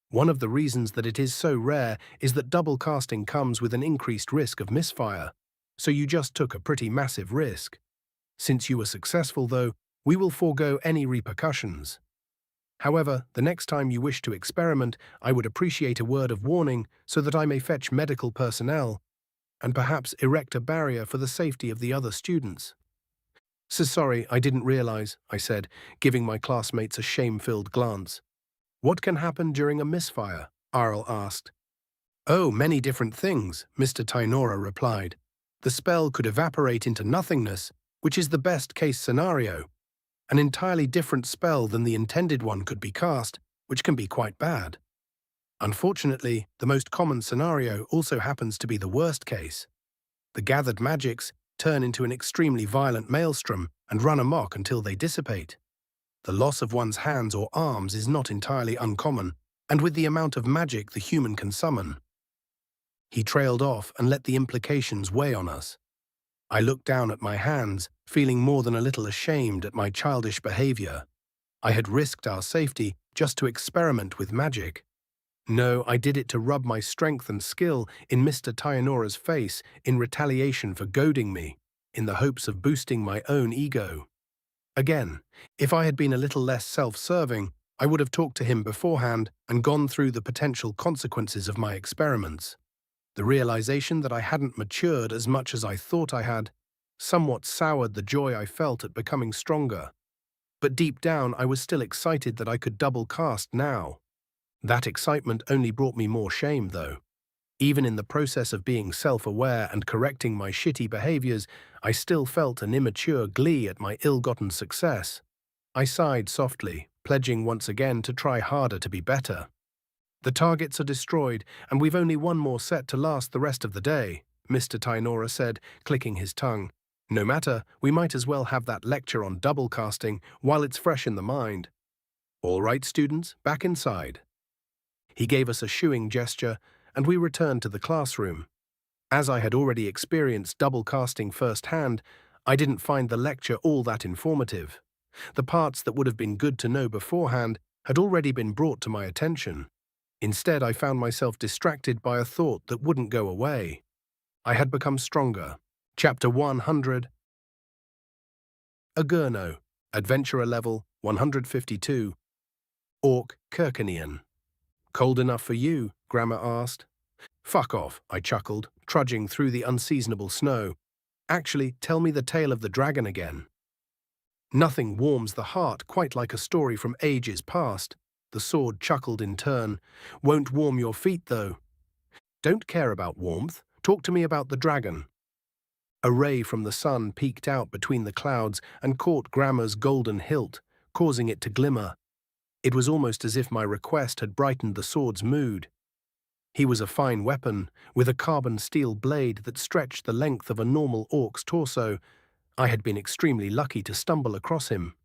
One of the reasons that it is so rare is that double casting comes with an increased risk of misfire, so you just took a pretty massive risk. Since you were successful, though, we will forego any repercussions. However, the next time you wish to experiment, I would appreciate a word of warning so that I may fetch medical personnel and perhaps erect a barrier for the safety of the other students." "So sorry, I didn't realize," I said, giving my classmates a shame-filled glance. "What can happen during a misfire?" Arl asked. "Oh, many different things," Mr. Tainora replied. "The spell could evaporate into nothingness, which is the best-case scenario. An entirely different spell than the intended one could be cast, which can be quite bad. Unfortunately, the most common scenario also happens to be the worst case. The gathered magics turn into an extremely violent maelstrom and run amok until they dissipate. The loss of one's hands or arms is not entirely uncommon, and with the amount of magic the human can summon." He trailed off and let the implications weigh on us. I looked down at my hands, feeling more than a little ashamed at my childish behavior. I had risked our safety just to experiment with magic. No, I did it to rub my strength and skill in Mr. Tainora's face in retaliation for goading me, in the hopes of boosting my own ego. Again, if I had been a little less self-serving, I would have talked to him beforehand and gone through the potential consequences of my experiments. The realization that I hadn't matured as much as I thought I had somewhat soured the joy I felt at becoming stronger. But deep down, I was still excited that I could double cast now. That excitement only brought me more shame, though. Even in the process of being self-aware and correcting my shitty behaviors, I still felt an immature glee at my ill-gotten success. I sighed softly, pledging once again to try harder to be better. "The targets are destroyed, and we've only one more set to last the rest of the day," Mr. Tainora said, clicking his tongue. "No matter, we might as well have that lecture on double casting while it's fresh in the mind. All right, students, back inside." He gave us a shooing gesture, and we returned to the classroom. As I had already experienced double casting firsthand, I didn't find the lecture all that informative. The parts that would have been good to know beforehand had already been brought to my attention. Instead, I found myself distracted by a thought that wouldn't go away. I had become stronger. Chapter 100. Agurno, Adventurer Level 152. Orc Kirkanian. "Cold enough for you?" Grammar asked. "Fuck off," I chuckled, trudging through the unseasonable snow. "Actually, tell me the tale of the dragon again." "Nothing warms the heart quite like a story from ages past," the sword chuckled in turn. "Won't warm your feet, though." "Don't care about warmth. Talk to me about the dragon." A ray from the sun peeked out between the clouds and caught Grammar's golden hilt, causing it to glimmer. It was almost as if my request had brightened the sword's mood. He was a fine weapon, with a carbon steel blade that stretched the length of a normal orc's torso. I had been extremely lucky to stumble across him.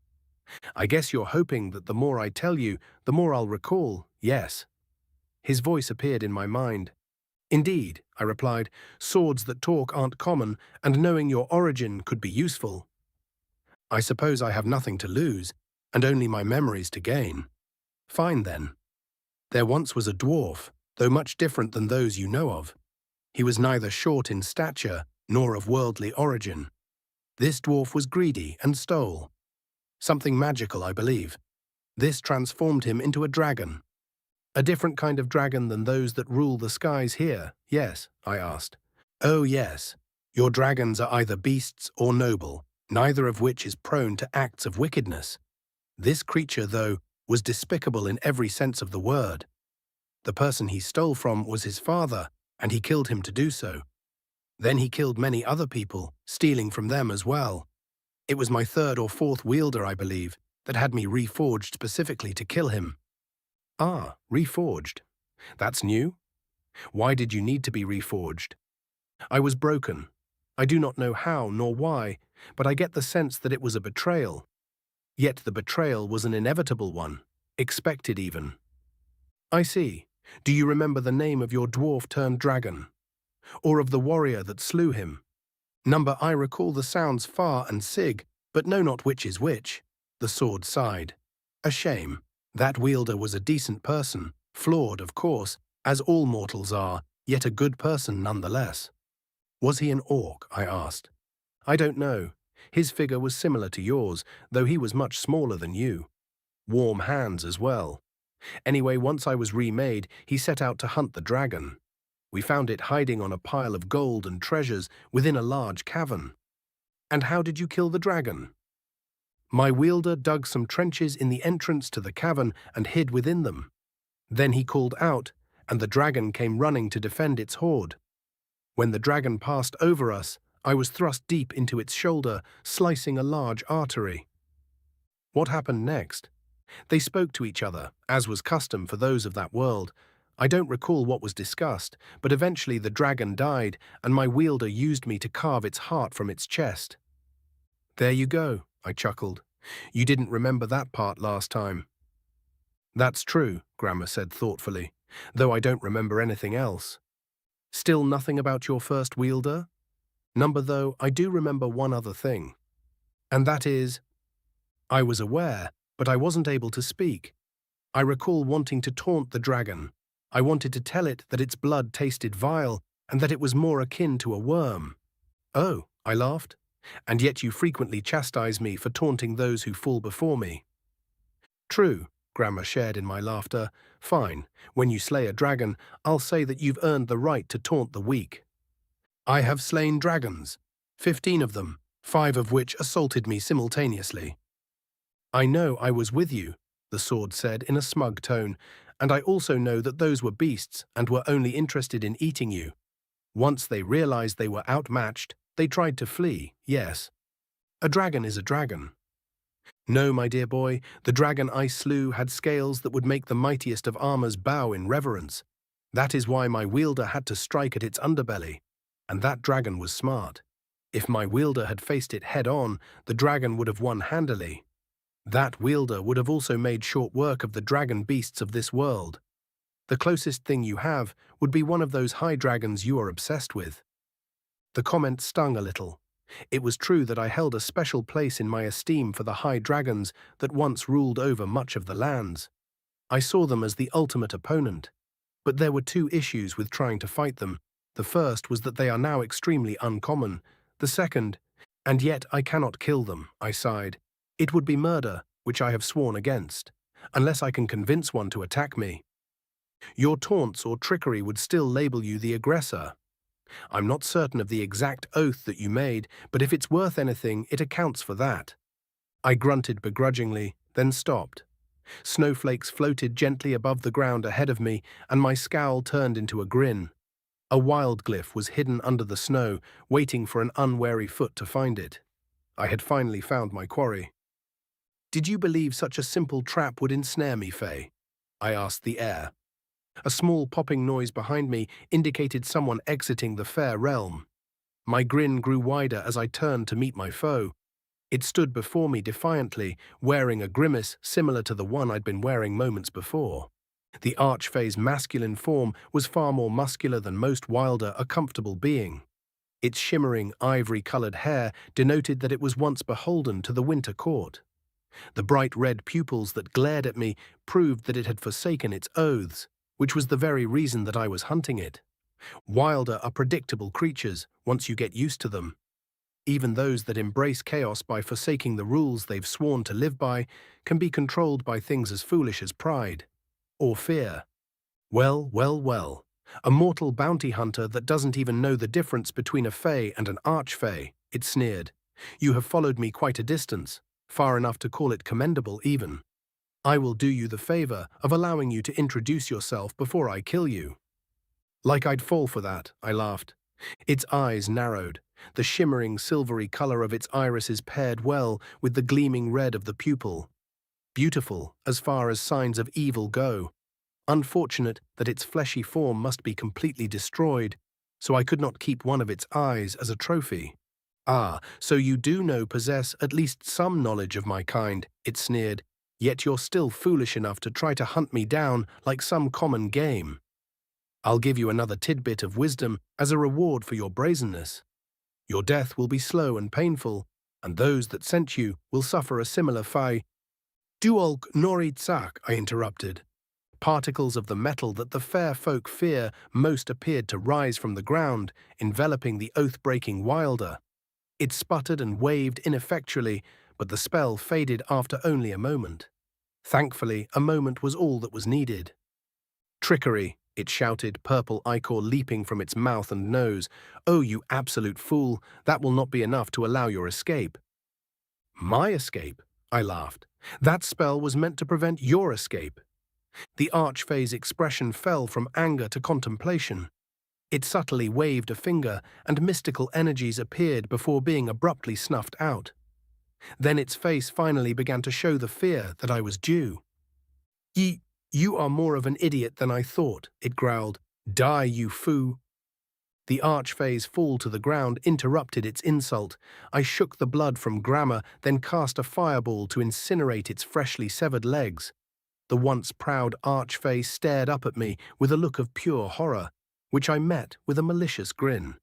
"I guess you're hoping that the more I tell you, the more I'll recall, yes." His voice appeared in my mind. Indeed, I replied, swords that talk aren't common, and knowing your origin could be useful. I suppose I have nothing to lose, and only my memories to gain. Fine then. There once was a dwarf, though much different than those you know of. He was neither short in stature nor of worldly origin. This dwarf was greedy and stole. Something magical, I believe. This transformed him into a dragon. A different kind of dragon than those that rule the skies here, yes, I asked. Oh yes, your dragons are either beasts or noble, neither of which is prone to acts of wickedness. This creature, though, was despicable in every sense of the word. The person he stole from was his father, and he killed him to do so. Then he killed many other people, stealing from them as well. It was my third or fourth wielder, I believe, that had me reforged specifically to kill him. Ah, reforged. That's new? Why did you need to be reforged? I was broken. I do not know how nor why, but I get the sense that it was a betrayal. Yet the betrayal was an inevitable one, expected even. I see. Do you remember the name of your dwarf-turned-dragon? Or of the warrior that slew him? Number, I recall the sounds far and sig, but know not which is which. The sword sighed. A shame. That wielder was a decent person, flawed, of course, as all mortals are, yet a good person nonetheless. Was he an orc? I asked. I don't know. His figure was similar to yours, though he was much smaller than you. Warm hands as well. Anyway, once I was remade, he set out to hunt the dragon. We found it hiding on a pile of gold and treasures within a large cavern. And how did you kill the dragon? My wielder dug some trenches in the entrance to the cavern and hid within them. Then he called out, and the dragon came running to defend its hoard. When the dragon passed over us, I was thrust deep into its shoulder, slicing a large artery. What happened next? They spoke to each other, as was custom for those of that world. I don't recall what was discussed, but eventually the dragon died, and my wielder used me to carve its heart from its chest. There you go, I chuckled. You didn't remember that part last time. That's true, Grammer said thoughtfully, though I don't remember anything else. Still nothing about your first wielder? Number, though, I do remember one other thing. And that is, I was aware, but I wasn't able to speak. I recall wanting to taunt the dragon. I wanted to tell it that its blood tasted vile and that it was more akin to a worm. Oh, I laughed. And yet you frequently chastise me for taunting those who fall before me. True, Grammer shared in my laughter. Fine, when you slay a dragon, I'll say that you've earned the right to taunt the weak. I have slain dragons, 15 of them, 5 of which assaulted me simultaneously. I know I was with you, the sword said in a smug tone, and I also know that those were beasts and were only interested in eating you. Once they realized they were outmatched, they tried to flee, yes. A dragon is a dragon. No, my dear boy, the dragon I slew had scales that would make the mightiest of armors bow in reverence. That is why my wielder had to strike at its underbelly. And that dragon was smart. If my wielder had faced it head-on, the dragon would have won handily. That wielder would have also made short work of the dragon beasts of this world. The closest thing you have would be one of those high dragons you are obsessed with. The comment stung a little. It was true that I held a special place in my esteem for the high dragons that once ruled over much of the lands. I saw them as the ultimate opponent. But there were 2 issues with trying to fight them. The first was that they are now extremely uncommon. The second, and yet I cannot kill them, I sighed. It would be murder, which I have sworn against, unless I can convince one to attack me. Your taunts or trickery would still label you the aggressor. I'm not certain of the exact oath that you made, but if it's worth anything, it accounts for that. I grunted begrudgingly, then stopped. Snowflakes floated gently above the ground ahead of me, and my scowl turned into a grin. A wild glyph was hidden under the snow, waiting for an unwary foot to find it. I had finally found my quarry. Did you believe such a simple trap would ensnare me, Faye? I asked the air. A small popping noise behind me indicated someone exiting the fair realm. My grin grew wider as I turned to meet my foe. It stood before me defiantly, wearing a grimace similar to the one I'd been wearing moments before. The archfey's masculine form was far more muscular than most wilder a comfortable being. Its shimmering, ivory-colored hair denoted that it was once beholden to the winter court. The bright red pupils that glared at me proved that it had forsaken its oaths, which was the very reason that I was hunting it. Wilder are predictable creatures once you get used to them. Even those that embrace chaos by forsaking the rules they've sworn to live by can be controlled by things as foolish as pride or fear. Well, well, well. A mortal bounty hunter that doesn't even know the difference between a fey and an archfey, it sneered. You have followed me quite a distance, far enough to call it commendable even. I will do you the favor of allowing you to introduce yourself before I kill you. Like I'd fall for that, I laughed. Its eyes narrowed. The shimmering silvery color of its irises paired well with the gleaming red of the pupil. Beautiful as far as signs of evil go. Unfortunate that its fleshy form must be completely destroyed, so I could not keep one of its eyes as a trophy. Ah, so you do possess at least some knowledge of my kind, it sneered, yet you're still foolish enough to try to hunt me down like some common game. I'll give you another tidbit of wisdom as a reward for your brazenness. Your death will be slow and painful, and those that sent you will suffer a similar fate. Duolk noritsak, I interrupted. Particles of the metal that the fair folk fear most appeared to rise from the ground, enveloping the oath-breaking wilder. It sputtered and waved ineffectually, but the spell faded after only a moment. Thankfully, a moment was all that was needed. Trickery, it shouted, purple ichor leaping from its mouth and nose. Oh, you absolute fool, that will not be enough to allow your escape. My escape? I laughed. That spell was meant to prevent your escape. The archfey's expression fell from anger to contemplation. It subtly waved a finger, and mystical energies appeared before being abruptly snuffed out. Then its face finally began to show the fear that I was due. You are more of an idiot than I thought, it growled. Die, you foo. The archfey's fall to the ground interrupted its insult. I shook the blood from Grammar, then cast a fireball to incinerate its freshly severed legs. The once proud archfey stared up at me with a look of pure horror, which I met with a malicious grin.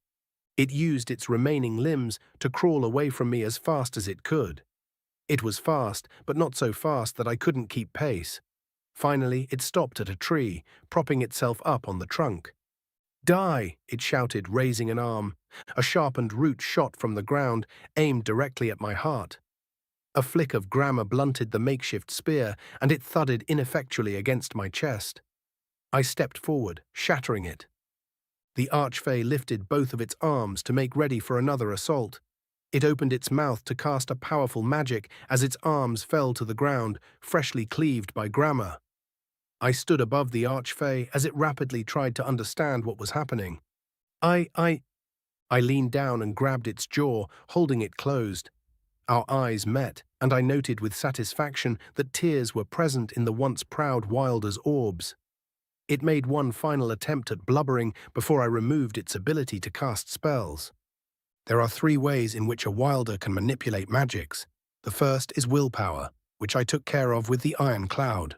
It used its remaining limbs to crawl away from me as fast as it could. It was fast, but not so fast that I couldn't keep pace. Finally, it stopped at a tree, propping itself up on the trunk. Die, it shouted, raising an arm. A sharpened root shot from the ground, aimed directly at my heart. A flick of Grammar blunted the makeshift spear, and it thudded ineffectually against my chest. I stepped forward, shattering it. The archfey lifted both of its arms to make ready for another assault. It opened its mouth to cast a powerful magic as its arms fell to the ground, freshly cleaved by Grammar. I stood above the archfey as it rapidly tried to understand what was happening. I leaned down and grabbed its jaw, holding it closed. Our eyes met, and I noted with satisfaction that tears were present in the once proud wilder's orbs. It made one final attempt at blubbering before I removed its ability to cast spells. There are 3 ways in which a wilder can manipulate magics. The first is willpower, which I took care of with the iron cloud.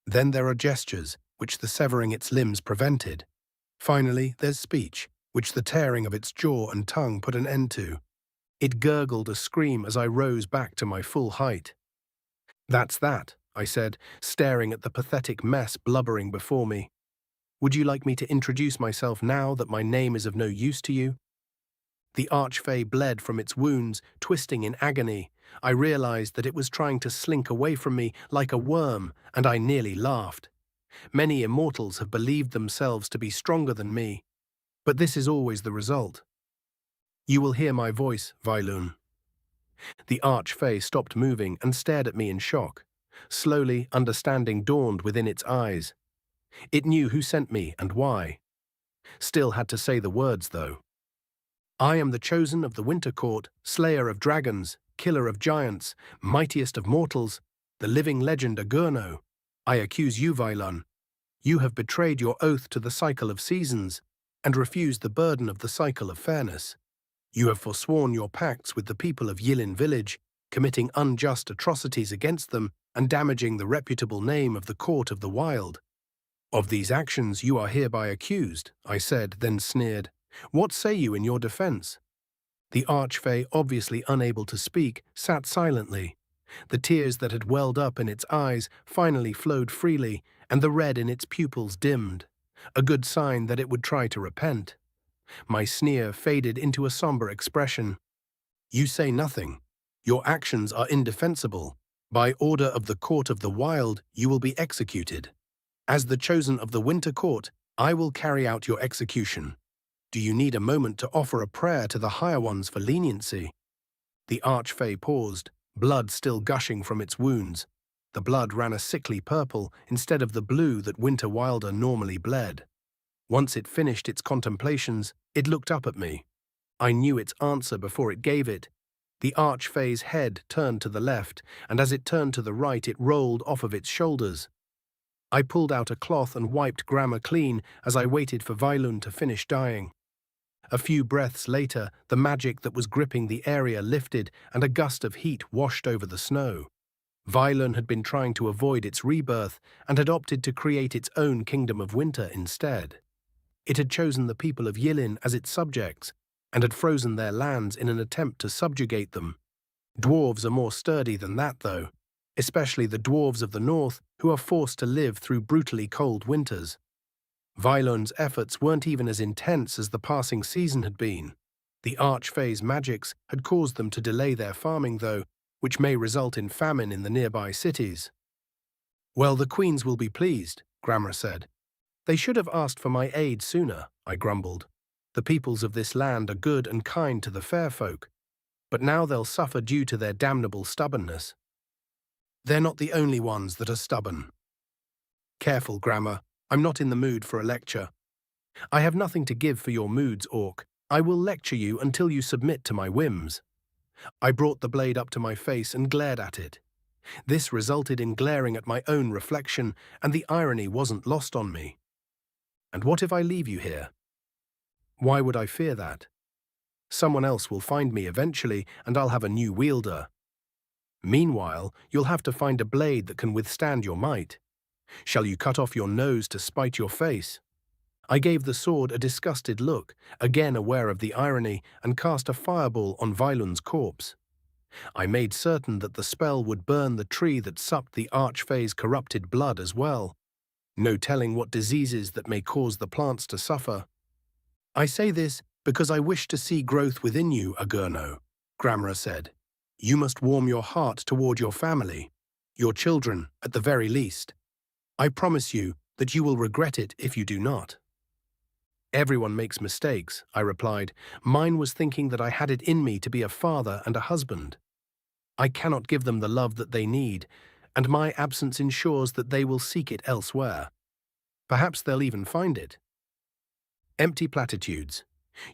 Then there are gestures, which the severing its limbs prevented. Finally, there's speech, which the tearing of its jaw and tongue put an end to. It gurgled a scream as I rose back to my full height. That's that, I said, staring at the pathetic mess blubbering before me. Would you like me to introduce myself now that my name is of no use to you? The archfey bled from its wounds, twisting in agony. I realized that it was trying to slink away from me like a worm, and I nearly laughed. Many immortals have believed themselves to be stronger than me, but this is always the result. You will hear my voice, Vailun. The archfey stopped moving and stared at me in shock. Slowly, understanding dawned within its eyes. It knew who sent me and why. Still had to say the words, though. I am the chosen of the Winter Court, slayer of dragons, killer of giants, mightiest of mortals, the living legend Agurno. I accuse you, Vailun. You have betrayed your oath to the cycle of seasons and refused the burden of the cycle of fairness. You have forsworn your pacts with the people of Yilin village, committing unjust atrocities against them and damaging the reputable name of the Court of the Wild. Of these actions you are hereby accused, I said, then sneered. What say you in your defense? The archfey, obviously unable to speak, sat silently. The tears that had welled up in its eyes finally flowed freely, and the red in its pupils dimmed, a good sign that it would try to repent. My sneer faded into a somber expression. You say nothing. Your actions are indefensible. By order of the Court of the Wild, you will be executed. As the chosen of the Winter Court, I will carry out your execution. Do you need a moment to offer a prayer to the higher ones for leniency? The archfey paused, blood still gushing from its wounds. The blood ran a sickly purple instead of the blue that Winter Wilder normally bled. Once it finished its contemplations, it looked up at me. I knew its answer before it gave it. The archfey's head turned to the left, and as it turned to the right, it rolled off of its shoulders. I pulled out a cloth and wiped Grammar clean as I waited for Vailun to finish dying. A few breaths later, the magic that was gripping the area lifted and a gust of heat washed over the snow. Vailun had been trying to avoid its rebirth and had opted to create its own kingdom of winter instead. It had chosen the people of Yilin as its subjects and had frozen their lands in an attempt to subjugate them. Dwarves are more sturdy than that, though, especially the dwarves of the north who are forced to live through brutally cold winters. Vailun's efforts weren't even as intense as the passing season had been. The archfey's magics had caused them to delay their farming, though, which may result in famine in the nearby cities. Well, the queens will be pleased, Grammar said. They should have asked for my aid sooner, I grumbled. The peoples of this land are good and kind to the fair folk, but now they'll suffer due to their damnable stubbornness. They're not the only ones that are stubborn. Careful, Grammar. I'm not in the mood for a lecture. I have nothing to give for your moods, orc. I will lecture you until you submit to my whims. I brought the blade up to my face and glared at it. This resulted in glaring at my own reflection, and the irony wasn't lost on me. And what if I leave you here? Why would I fear that? Someone else will find me eventually, and I'll have a new wielder. Meanwhile, you'll have to find a blade that can withstand your might. Shall you cut off your nose to spite your face? I gave the sword a disgusted look, again aware of the irony, and cast a fireball on Vailun's corpse. I made certain that the spell would burn the tree that sucked the archfey's corrupted blood as well. No telling what diseases that may cause the plants to suffer. I say this because I wish to see growth within you, Agurno, Grammar said. You must warm your heart toward your family, your children at the very least. I promise you that you will regret it if you do not. Everyone makes mistakes, I replied. Mine was thinking that I had it in me to be a father and a husband. I cannot give them the love that they need, and my absence ensures that they will seek it elsewhere. Perhaps they'll even find it. Empty platitudes.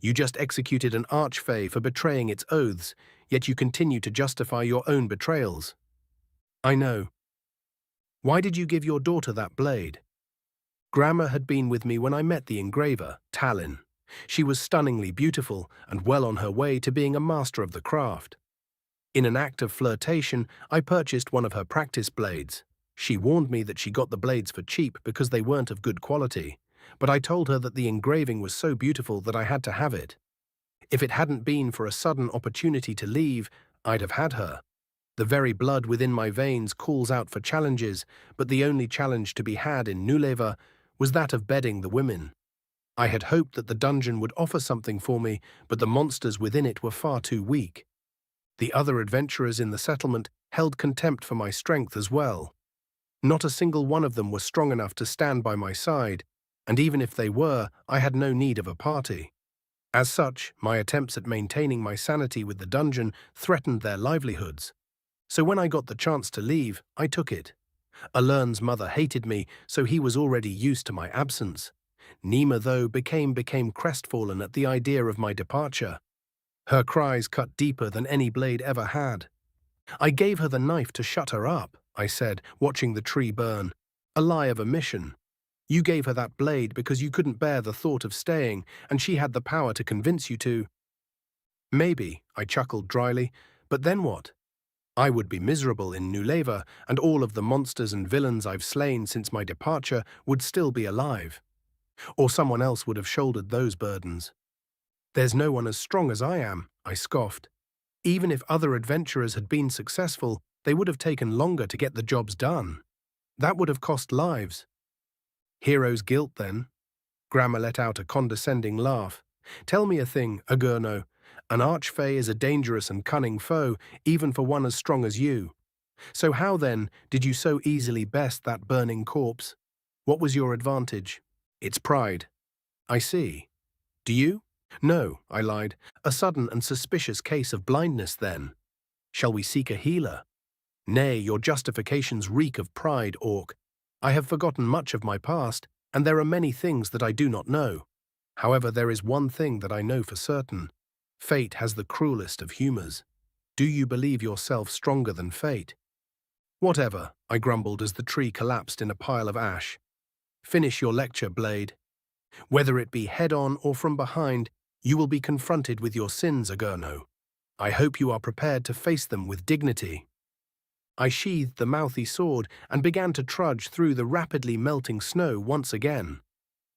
You just executed an archfey for betraying its oaths, yet you continue to justify your own betrayals. I know. Why did you give your daughter that blade? Grammar had been with me when I met the engraver, Talin. She was stunningly beautiful and well on her way to being a master of the craft. In an act of flirtation, I purchased one of her practice blades. She warned me that she got the blades for cheap because they weren't of good quality, but I told her that the engraving was so beautiful that I had to have it. If it hadn't been for a sudden opportunity to leave, I'd have had her. The very blood within my veins calls out for challenges, but the only challenge to be had in Nuleva was that of bedding the women. I had hoped that the dungeon would offer something for me, but the monsters within it were far too weak. The other adventurers in the settlement held contempt for my strength as well. Not a single one of them was strong enough to stand by my side, and even if they were, I had no need of a party. As such, my attempts at maintaining my sanity with the dungeon threatened their livelihoods. So when I got the chance to leave, I took it. Alern's mother hated me, so he was already used to my absence. Nima, though, became crestfallen at the idea of my departure. Her cries cut deeper than any blade ever had. I gave her the knife to shut her up, I said, watching the tree burn. A lie of omission. You gave her that blade because you couldn't bear the thought of staying, and she had the power to convince you to. Maybe, I chuckled dryly, but then what? I would be miserable in New Leva, and all of the monsters and villains I've slain since my departure would still be alive. Or someone else would have shouldered those burdens. There's no one as strong as I am, I scoffed. Even if other adventurers had been successful, they would have taken longer to get the jobs done. That would have cost lives. Hero's guilt, then? Grammar let out a condescending laugh. Tell me a thing, Agurno. An archfey is a dangerous and cunning foe, even for one as strong as you. So how, then, did you so easily best that burning corpse? What was your advantage? It's pride. I see. Do you? No, I lied. A sudden and suspicious case of blindness, then. Shall we seek a healer? Nay, your justifications reek of pride, orc. I have forgotten much of my past, and there are many things that I do not know. However, there is one thing that I know for certain. Fate has the cruelest of humours. Do you believe yourself stronger than fate? Whatever, I grumbled as the tree collapsed in a pile of ash. Finish your lecture, Blade. Whether it be head-on or from behind, you will be confronted with your sins, Agurno. I hope you are prepared to face them with dignity. I sheathed the mouthy sword and began to trudge through the rapidly melting snow once again.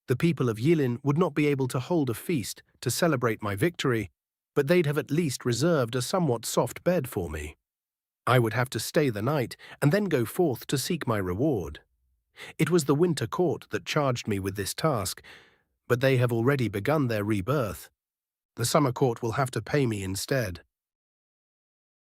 The people of Yilin would not be able to hold a feast to celebrate my victory, but they'd have at least reserved a somewhat soft bed for me. I would have to stay the night and then go forth to seek my reward. It was the Winter Court that charged me with this task, but they have already begun their rebirth. The Summer Court will have to pay me instead.